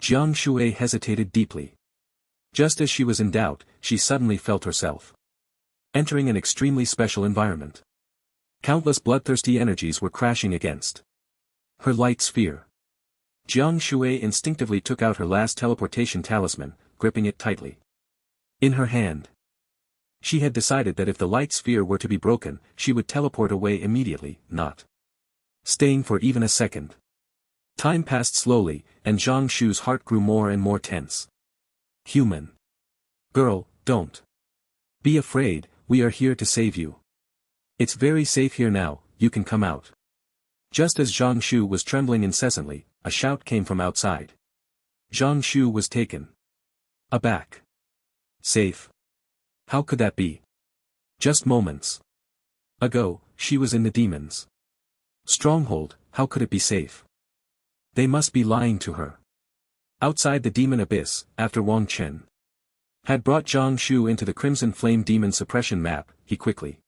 Jiang Shui hesitated deeply. Just as she was in doubt, she suddenly felt herself entering an extremely special environment. Countless bloodthirsty energies were crashing against her light sphere. Jiang Shui instinctively took out her last teleportation talisman, gripping it tightly in her hand. She had decided that if the light sphere were to be broken, she would teleport away immediately, not staying for even a second. Time passed slowly, and Zhang Shu's heart grew more and more tense. Human girl, don't be afraid, we are here to save you. It's very safe here now, you can come out. Just as Zhang Shu was trembling incessantly, a shout came from outside. Zhang Shu was taken aback. Safe? How could that be? Just moments ago, she was in the demons' stronghold, how could it be safe? They must be lying to her. Outside the demon abyss, after Wang Chen had brought Zhang Shu into the Crimson Flame Demon Suppression map, he quickly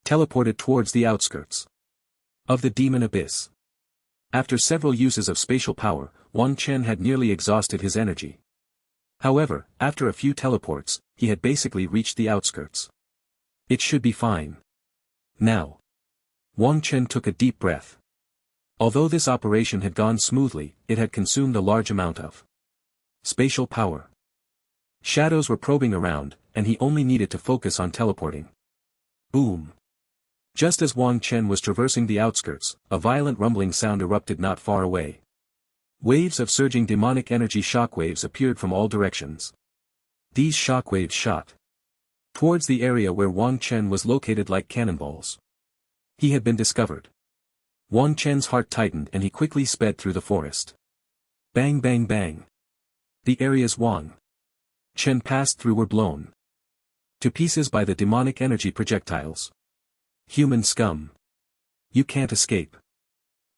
teleported towards the outskirts of the demon abyss. After several uses of spatial power, Wang Chen had nearly exhausted his energy. However, after a few teleports, he had basically reached the outskirts. It should be fine. Now. Wang Chen took a deep breath. Although this operation had gone smoothly, it had consumed a large amount of spatial power. Shadows were probing around, and he only needed to focus on teleporting. Boom. Just as Wang Chen was traversing the outskirts, a violent rumbling sound erupted not far away. Waves of surging demonic energy shockwaves appeared from all directions. These shockwaves shot towards the area where Wang Chen was located like cannonballs. He had been discovered. Wang Chen's heart tightened and he quickly sped through the forest. Bang bang bang. The areas Wang Chen passed through were blown to pieces by the demonic energy projectiles. Human scum. You can't escape.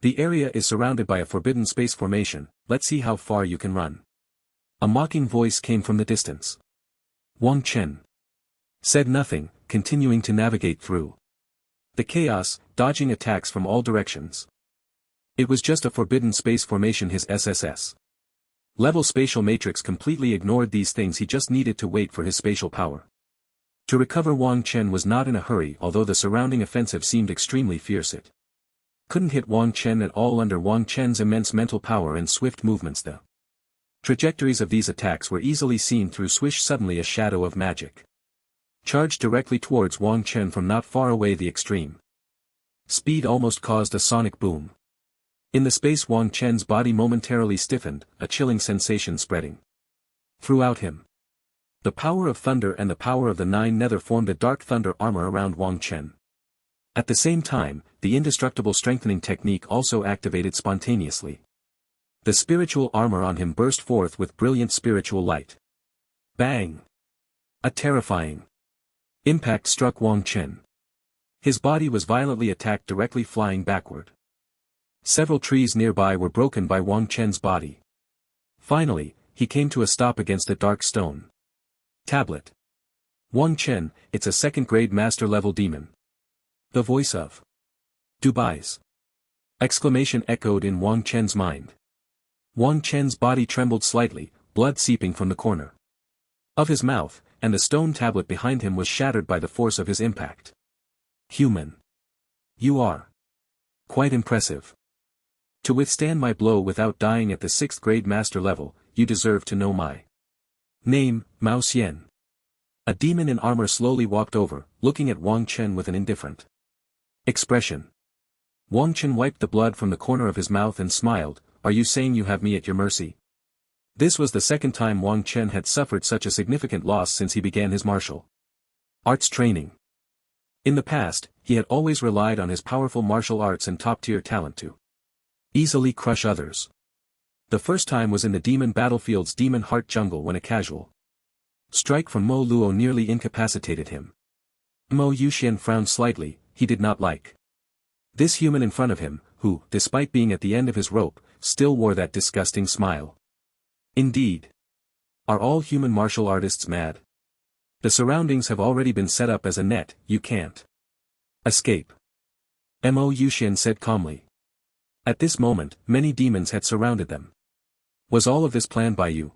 The area is surrounded by a forbidden space formation, let's see how far you can run. A mocking voice came from the distance. Wang Chen said nothing, continuing to navigate through the chaos, dodging attacks from all directions. It was just a forbidden space formation. His SSS level spatial matrix completely ignored these things. He just needed to wait for his spatial power to recover. Wang Chen was not in a hurry, although the surrounding offensive seemed extremely fierce. It couldn't hit Wang Chen at all under Wang Chen's immense mental power and swift movements. The trajectories of these attacks were easily seen through. Swish, suddenly a shadow of magic charged directly towards Wang Chen from not far away. The extreme speed almost caused a sonic boom. In the space, Wang Chen's body momentarily stiffened, a chilling sensation spreading throughout him. The power of thunder and the power of the Nine Nether formed a dark thunder armor around Wang Chen. At the same time, the indestructible strengthening technique also activated spontaneously. The spiritual armor on him burst forth with brilliant spiritual light. Bang! A terrifying impact struck Wang Chen. His body was violently attacked, directly flying backward. Several trees nearby were broken by Wang Chen's body. Finally, he came to a stop against a dark stone tablet. Wang Chen, it's a second-grade master-level demon. The voice of Dubai's exclamation echoed in Wang Chen's mind. Wang Chen's body trembled slightly, blood seeping from the corner of his mouth, and the stone tablet behind him was shattered by the force of his impact. Human. You are quite impressive. To withstand my blow without dying at the 6th grade master level, you deserve to know my name, Mao Xian. A demon in armor slowly walked over, looking at Wang Chen with an indifferent expression. Wang Chen wiped the blood from the corner of his mouth and smiled. Are you saying you have me at your mercy? This was the second time Wang Chen had suffered such a significant loss since he began his martial arts training. In the past, he had always relied on his powerful martial arts and top-tier talent to easily crush others. The first time was in the demon battlefield's Demon Heart Jungle when a casual strike from Mo Luo nearly incapacitated him. Mo Yuxian frowned slightly. He did not like this human in front of him, who, despite being at the end of his rope, still wore that disgusting smile. Indeed. Are all human martial artists mad? The surroundings have already been set up as a net, you can't escape. Mo Yuxian said calmly. At this moment, many demons had surrounded them. Was all of this planned by you?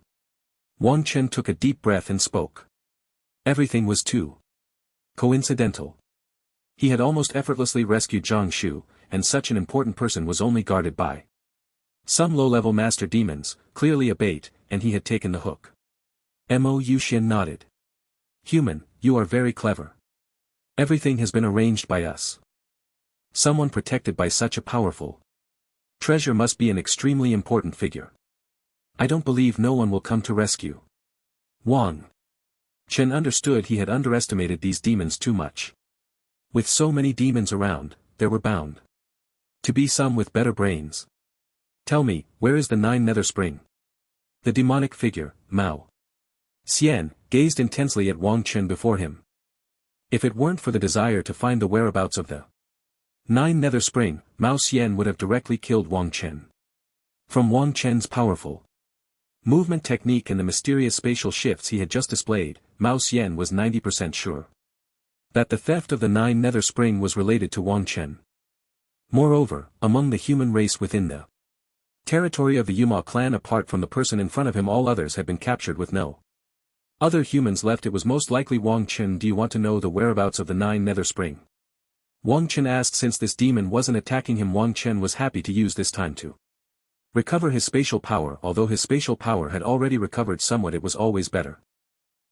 Wang Chen took a deep breath and spoke. Everything was too coincidental. He had almost effortlessly rescued Zhang Shu, and such an important person was only guarded by some low-level master demons, clearly a bait, and he had taken the hook. Mo Yuxian nodded. Human, you are very clever. Everything has been arranged by us. Someone protected by such a powerful treasure must be an extremely important figure. I don't believe no one will come to rescue. Wang Chen understood he had underestimated these demons too much. With so many demons around, there were bound to be some with better brains. Tell me, where is the 9 nether spring? The demonic figure, Mao Xian, gazed intensely at Wang Chen before him. If it weren't for the desire to find the whereabouts of the 9 nether spring, Mao Xian would have directly killed Wang Chen. From Wang Chen's powerful movement technique and the mysterious spatial shifts he had just displayed, Mao Xian was 90% sure that the theft of the 9 nether spring was related to Wang Chen. Moreover, among the human race within the territory of the Yuma clan, apart from the person in front of him, all others had been captured with no other humans left. It was most likely Wang Chen. Do you want to know the whereabouts of the 9 nether spring? Wang Chen asked. Since this demon wasn't attacking him, Wang Chen was happy to use this time to recover his spatial power. Although his spatial power had already recovered somewhat, it was always better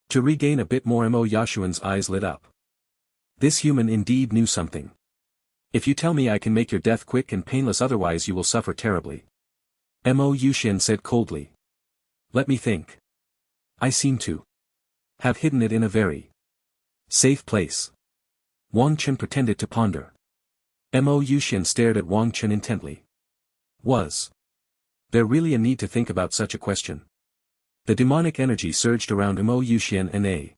to regain a bit more. Mo Yashuan's eyes lit up. This human indeed knew something. If you tell me, I can make your death quick and painless, otherwise you will suffer terribly. Mo Yuxian said coldly. Let me think. I seem to have hidden it in a very safe place. Wang Chen pretended to ponder. Mo Yuxian stared at Wang Chen intently. Was there really a need to think about such a question? The demonic energy surged around Mo Yuxian and a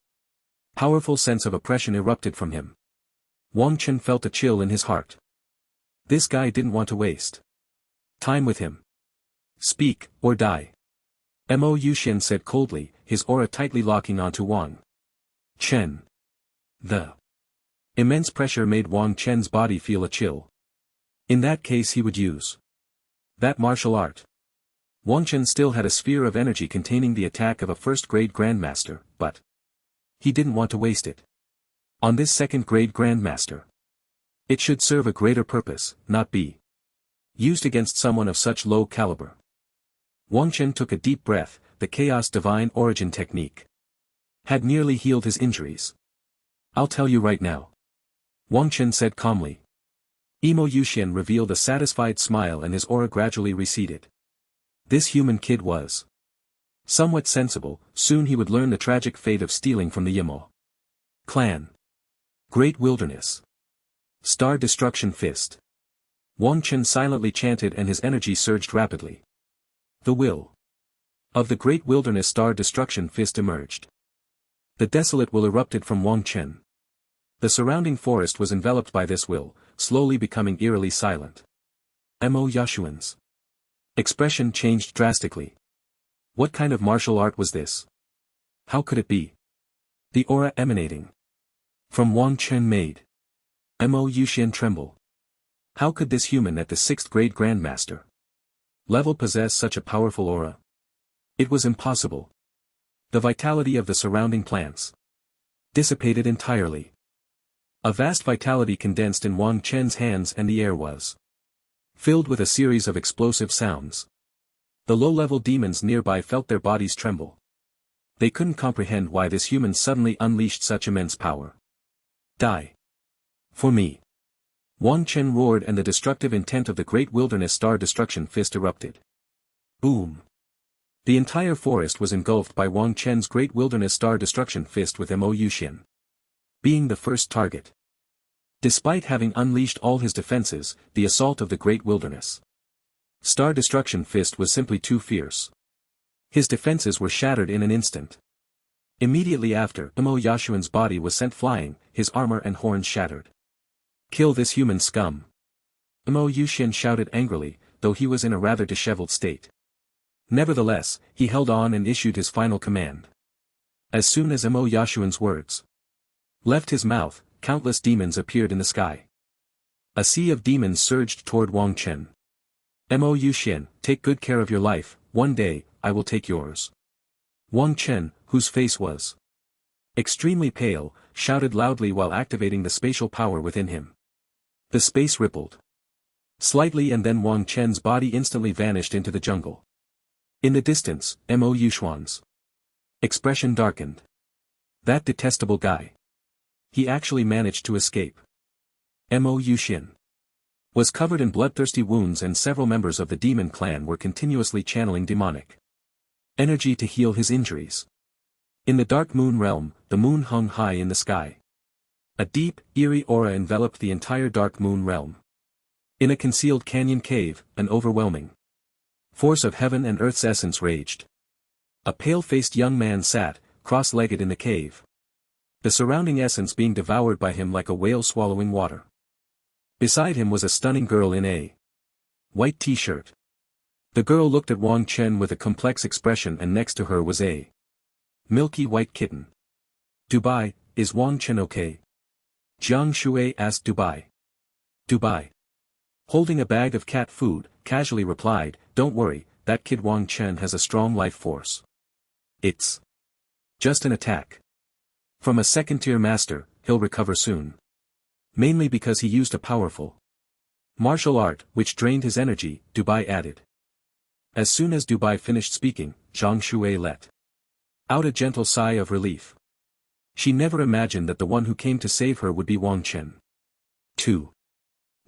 powerful sense of oppression erupted from him. Wang Chen felt a chill in his heart. This guy didn't want to waste time with him. Speak, or die. Mo Yuxian said coldly, his aura tightly locking onto Wang Chen. The immense pressure made Wang Chen's body feel a chill. In that case he would use that martial art. Wang Chen still had a sphere of energy containing the attack of a first-grade grandmaster, but he didn't want to waste it on this second-grade grandmaster. It should serve a greater purpose, not be used against someone of such low caliber. Wang Chen took a deep breath. The Chaos Divine Origin technique had nearly healed his injuries. I'll tell you right now. Wang Chen said calmly. Mo Yuxian revealed a satisfied smile and his aura gradually receded. This human kid was somewhat sensible. Soon he would learn the tragic fate of stealing from the Yimo clan. Great Wilderness. Star Destruction Fist. Wang Chen silently chanted and his energy surged rapidly. The will of the Great Wilderness Star Destruction Fist emerged. The desolate will erupted from Wang Chen. The surrounding forest was enveloped by this will, slowly becoming eerily silent. Mo Yashuan's expression changed drastically. What kind of martial art was this? How could it be? The aura emanating from Wang Chen made Mo Yuxian tremble. How could this human at the 6th grade grandmaster level possess such a powerful aura? It was impossible. The vitality of the surrounding plants dissipated entirely. A vast vitality condensed in Wang Chen's hands, and the air was filled with a series of explosive sounds. The low-level demons nearby felt their bodies tremble. They couldn't comprehend why this human suddenly unleashed such immense power. Die. For me. Wang Chen roared, and the destructive intent of the Great Wilderness Star Destruction Fist erupted. Boom. The entire forest was engulfed by Wang Chen's Great Wilderness Star Destruction Fist, with Mo Yuxian being the first target. Despite having unleashed all his defenses, the assault of the Great Wilderness Star Destruction Fist was simply too fierce. His defenses were shattered in an instant. Immediately after, Imo Yashuan's body was sent flying, his armor and horns shattered. Kill this human scum. Imo Yushin shouted angrily, though he was in a rather disheveled state. Nevertheless, he held on and issued his final command. As soon as Imo Yashuan's words left his mouth, countless demons appeared in the sky. A sea of demons surged toward Wang Chen. Mo Yushin, take good care of your life, one day, I will take yours. Wang Chen, whose face was extremely pale, shouted loudly while activating the spatial power within him. The space rippled slightly and then Wang Chen's body instantly vanished into the jungle. In the distance, Mo Yushuan's expression darkened. That detestable guy. He actually managed to escape. Mo Yushin was covered in bloodthirsty wounds and several members of the demon clan were continuously channeling demonic energy to heal his injuries. In the dark moon realm, the moon hung high in the sky. A deep, eerie aura enveloped the entire dark moon realm. In a concealed canyon cave, an overwhelming force of heaven and earth's essence raged. A pale-faced young man sat, cross-legged in the cave. The surrounding essence being devoured by him like a whale swallowing water. Beside him was a stunning girl in a white t-shirt. The girl looked at Wang Chen with a complex expression and next to her was a milky white kitten. Dubai, is Wang Chen okay? Jiang Shui asked Dubai. Dubai, holding a bag of cat food, casually replied, don't worry, that kid Wang Chen has a strong life force. It's just an attack from a second-tier master, he'll recover soon. Mainly because he used a powerful martial art which drained his energy, Dubai added. As soon as Dubai finished speaking, Zhang Shui let out a gentle sigh of relief. She never imagined that the one who came to save her would be Wang Chen. 2.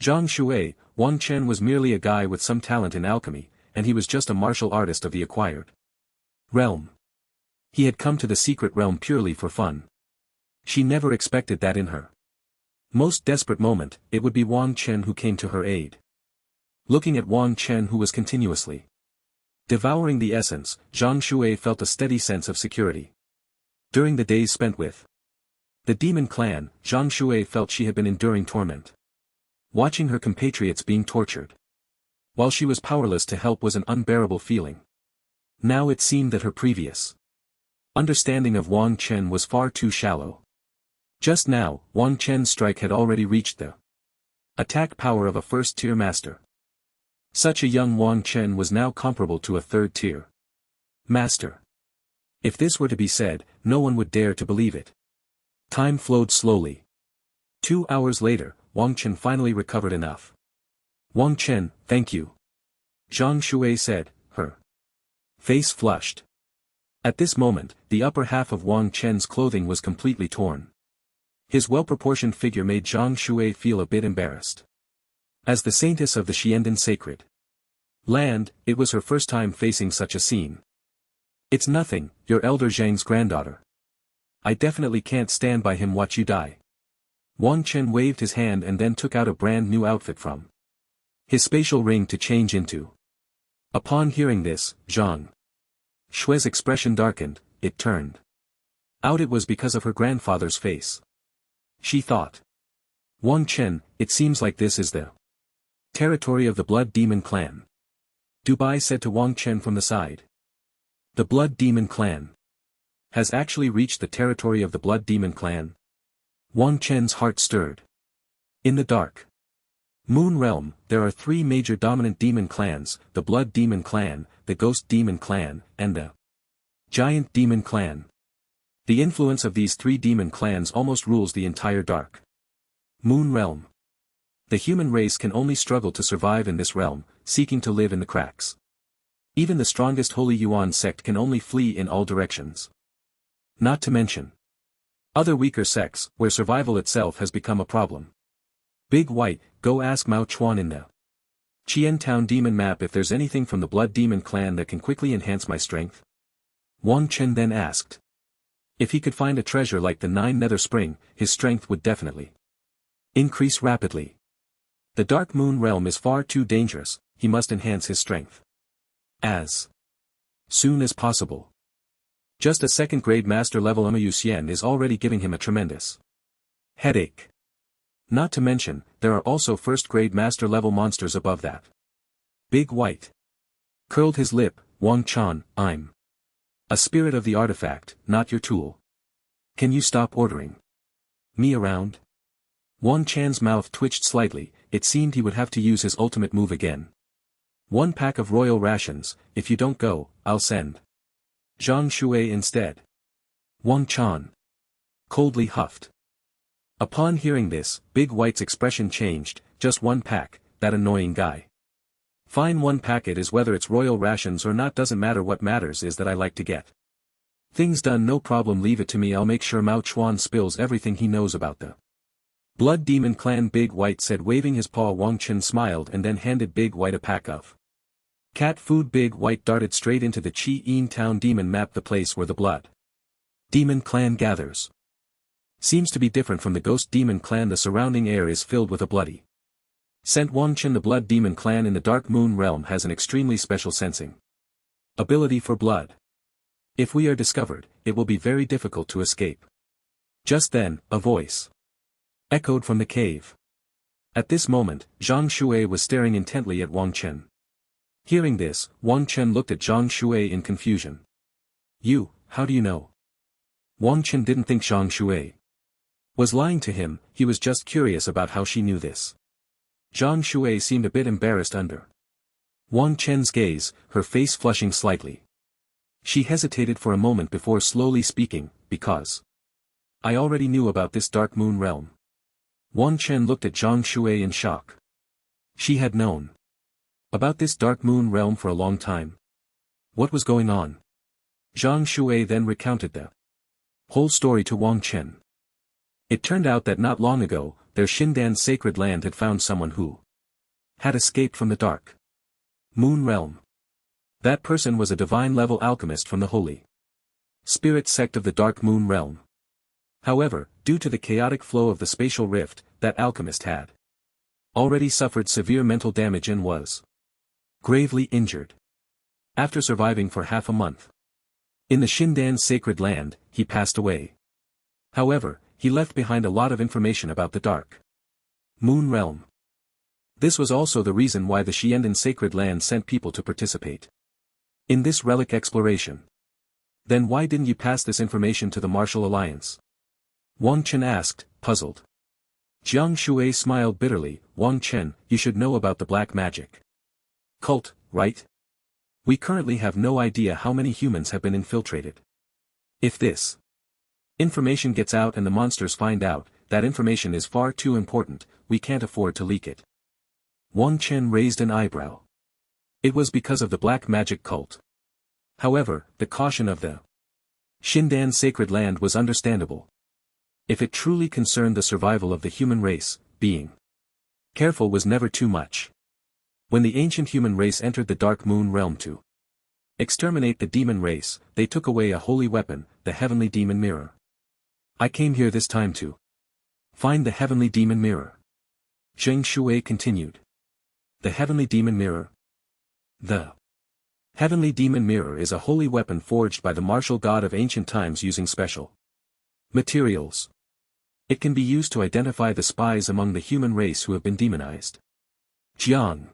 Zhang Shui, Wang Chen was merely a guy with some talent in alchemy, and he was just a martial artist of the acquired realm. He had come to the secret realm purely for fun. She never expected that in her most desperate moment, it would be Wang Chen who came to her aid. Looking at Wang Chen who was continuously devouring the essence, Zhang Shui felt a steady sense of security. During the days spent with the demon clan, Zhang Shui felt she had been enduring torment. Watching her compatriots being tortured while she was powerless to help was an unbearable feeling. Now it seemed that her previous understanding of Wang Chen was far too shallow. Just now, Wang Chen's strike had already reached the attack power of a first-tier master. Such a young Wang Chen was now comparable to a third-tier master. If this were to be said, no one would dare to believe it. Time flowed slowly. 2 hours later, Wang Chen finally recovered enough. Wang Chen, thank you. Zhang Shui said, her face flushed. At this moment, the upper half of Wang Chen's clothing was completely torn. His well-proportioned figure made Zhang Shui feel a bit embarrassed. As the saintess of the Xiandan sacred land, it was her first time facing such a scene. It's nothing, your elder Zhang's granddaughter. I definitely can't stand by him watch you die. Wang Chen waved his hand and then took out a brand new outfit from his spatial ring to change into. Upon hearing this, Zhang Shui's expression darkened, it turned out it was because of her grandfather's face. She thought. Wang Chen, it seems like this is the territory of the Blood Demon Clan. Dubai said to Wang Chen from the side. The Blood Demon Clan has actually reached the territory of the Blood Demon Clan. Wang Chen's heart stirred. In the dark Moon Realm, there are 3 major dominant demon clans, the Blood Demon Clan, the Ghost Demon Clan, and the Giant Demon Clan. The influence of these 3 demon clans almost rules the entire dark Moon Realm. The human race can only struggle to survive in this realm, seeking to live in the cracks. Even the strongest Holy Yuan sect can only flee in all directions. Not to mention other weaker sects, where survival itself has become a problem. Big White, go ask Mao Chuan in the Qian Town Demon map if there's anything from the Blood Demon Clan that can quickly enhance my strength. Wang Chen then asked. If he could find a treasure like the 9 Nether Spring, his strength would definitely increase rapidly. The Dark Moon Realm is far too dangerous, he must enhance his strength as soon as possible. Just a second-grade master-level Wuxia is already giving him a tremendous headache. Not to mention, there are also first-grade master-level monsters above that. Big White curled his lip. Wang Chan, I'm a spirit of the artifact, not your tool. Can you stop ordering me around? Wang Chan's mouth twitched slightly. It seemed he would have to use his ultimate move again. 1 pack of royal rations. If you don't go, I'll send Zhang Shui instead. Wang Chan coldly huffed. Upon hearing this, Big White's expression changed. Just 1 pack, that annoying guy. Fine, 1 packet is whether it's royal rations or not doesn't matter, what matters is that I like to get things done, no problem, leave it to me, I'll make sure Mao Chuan spills everything he knows about the Blood Demon Clan, Big White said, waving his paw. Wang Chen smiled and then handed Big White a pack of cat food. Big White darted straight into the Chi-En Town Demon map, the place where the Blood Demon Clan gathers. Seems to be different from the Ghost Demon Clan, the surrounding air is filled with a bloody scent. Wang Chen, the Blood Demon Clan in the Dark Moon Realm, has an extremely special sensing ability for blood. If we are discovered, it will be very difficult to escape. Just then, a voice echoed from the cave. At this moment, Zhang Shui was staring intently at Wang Chen. Hearing this, Wang Chen looked at Zhang Shui in confusion. You, how do you know? Wang Chen didn't think Zhang Shui was lying to him, he was just curious about how she knew this. Zhang Shui seemed a bit embarrassed under Wang Chen's gaze, her face flushing slightly. She hesitated for a moment before slowly speaking, because I already knew about this Dark Moon Realm. Wang Chen looked at Zhang Shui in shock. She had known about this Dark Moon Realm for a long time. What was going on? Zhang Shui then recounted the whole story to Wang Chen. It turned out that not long ago, their Xindan sacred land had found someone who had escaped from the Dark Moon Realm. That person was a divine-level alchemist from the Holy Spirit sect of the Dark Moon Realm. However, due to the chaotic flow of the spatial rift, that alchemist had already suffered severe mental damage and was gravely injured. After surviving for half a month in the Xindan sacred land, he passed away. However, he left behind a lot of information about the Dark Moon Realm. This was also the reason why the Xindan sacred land sent people to participate in this relic exploration. Then why didn't you pass this information to the Martial Alliance? Wang Chen asked, puzzled. Zhang Shui smiled bitterly. Wang Chen, you should know about the black magic cult, right? We currently have no idea how many humans have been infiltrated. If this information gets out and the monsters find out, that information is far too important, we can't afford to leak it. Wang Chen raised an eyebrow. It was because of the black magic cult. However, the caution of the Xindan sacred land was understandable. If it truly concerned the survival of the human race, being careful was never too much. When the ancient human race entered the Dark Moon Realm to exterminate the demon race, they took away a holy weapon, the Heavenly Demon Mirror. I came here this time to find the Heavenly Demon Mirror. Zhang Shui continued. The Heavenly Demon Mirror? The Heavenly Demon Mirror is a holy weapon forged by the martial god of ancient times using special materials. It can be used to identify the spies among the human race who have been demonized. Jiang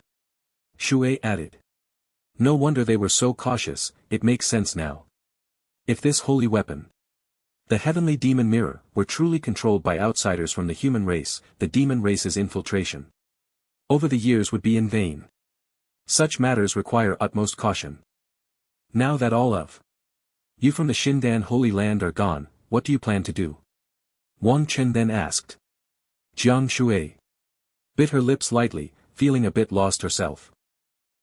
Shui added. No wonder they were so cautious, it makes sense now. If this holy weapon, the Heavenly Demon Mirror, were truly controlled by outsiders from the human race, the demon race's infiltration over the years would be in vain. Such matters require utmost caution. Now that all of you from the Xindan Holy Land are gone, what do you plan to do? Wang Chen then asked. Jiang Shui bit her lips lightly, feeling a bit lost herself.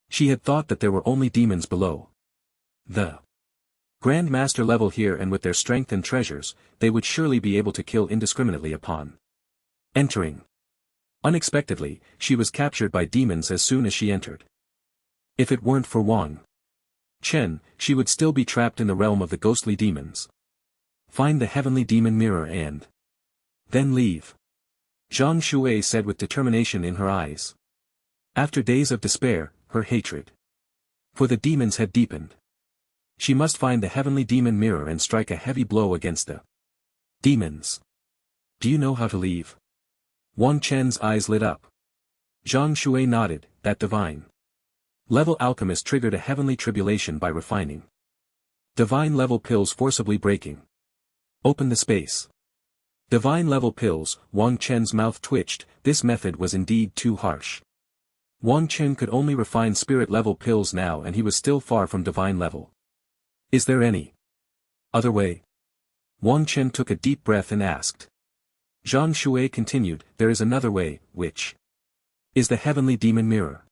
She had thought that there were only demons below the Grand Master level here, and with their strength and treasures, they would surely be able to kill indiscriminately upon entering. Unexpectedly, she was captured by demons as soon as she entered. If it weren't for Wang Chen, she would still be trapped in the realm of the ghostly demons. Find the Heavenly Demon Mirror and then leave. Zhang Shui said with determination in her eyes. After days of despair, her hatred for the demons had deepened. She must find the heavenly demon mirror and strike a heavy blow against the demons. Do you know how to leave? Wang Chen's eyes lit up. Zhang Shui nodded, that divine level alchemist triggered a heavenly tribulation by refining divine level pills forcibly breaking open the space. Divine level pills, Wang Chen's mouth twitched, this method was indeed too harsh. Wang Chen could only refine spirit level pills now and he was still far from divine level. Is there any other way? Wang Chen took a deep breath and asked. Zhang Shui continued, there is another way, which is the heavenly demon mirror.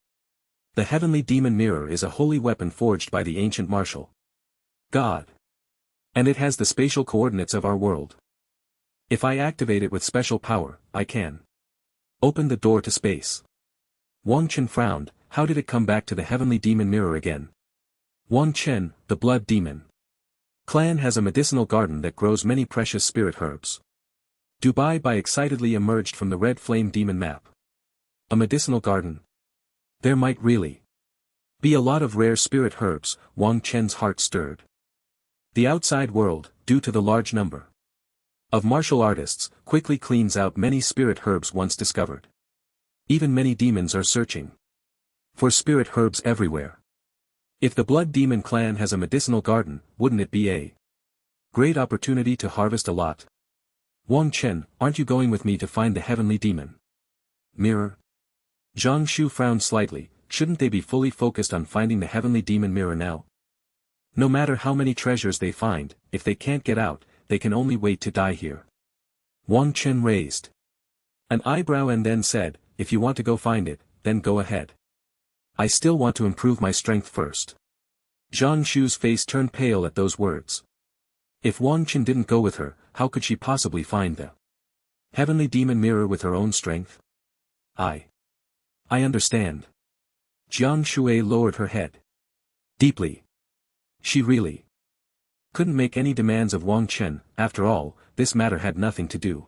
The heavenly demon mirror is a holy weapon forged by the ancient martial god. And it has the spatial coordinates of our world. If I activate it with special power, I can open the door to space. Wang Chen frowned, how did it come back to the heavenly demon mirror again? Wang Chen, the blood demon clan has a medicinal garden that grows many precious spirit herbs. Dubai excitedly emerged from the red flame demon map. A medicinal garden? There might really be a lot of rare spirit herbs, Wang Chen's heart stirred. The outside world, due to the large number of martial artists, quickly cleans out many spirit herbs once discovered. Even many demons are searching for spirit herbs everywhere. If the Blood Demon clan has a medicinal garden, wouldn't it be a great opportunity to harvest a lot? Wang Chen, aren't you going with me to find the heavenly demon mirror? Zhang Shu frowned slightly, shouldn't they be fully focused on finding the heavenly demon mirror now? No matter how many treasures they find, if they can't get out, they can only wait to die here. Wang Chen raised an eyebrow and then said, if you want to go find it, then go ahead. I still want to improve my strength first. Zhang Shu's face turned pale at those words. If Wang Chen didn't go with her, how could she possibly find the heavenly demon mirror with her own strength? I understand. Zhang Shui lowered her head deeply. She really couldn't make any demands of Wang Chen, after all, this matter had nothing to do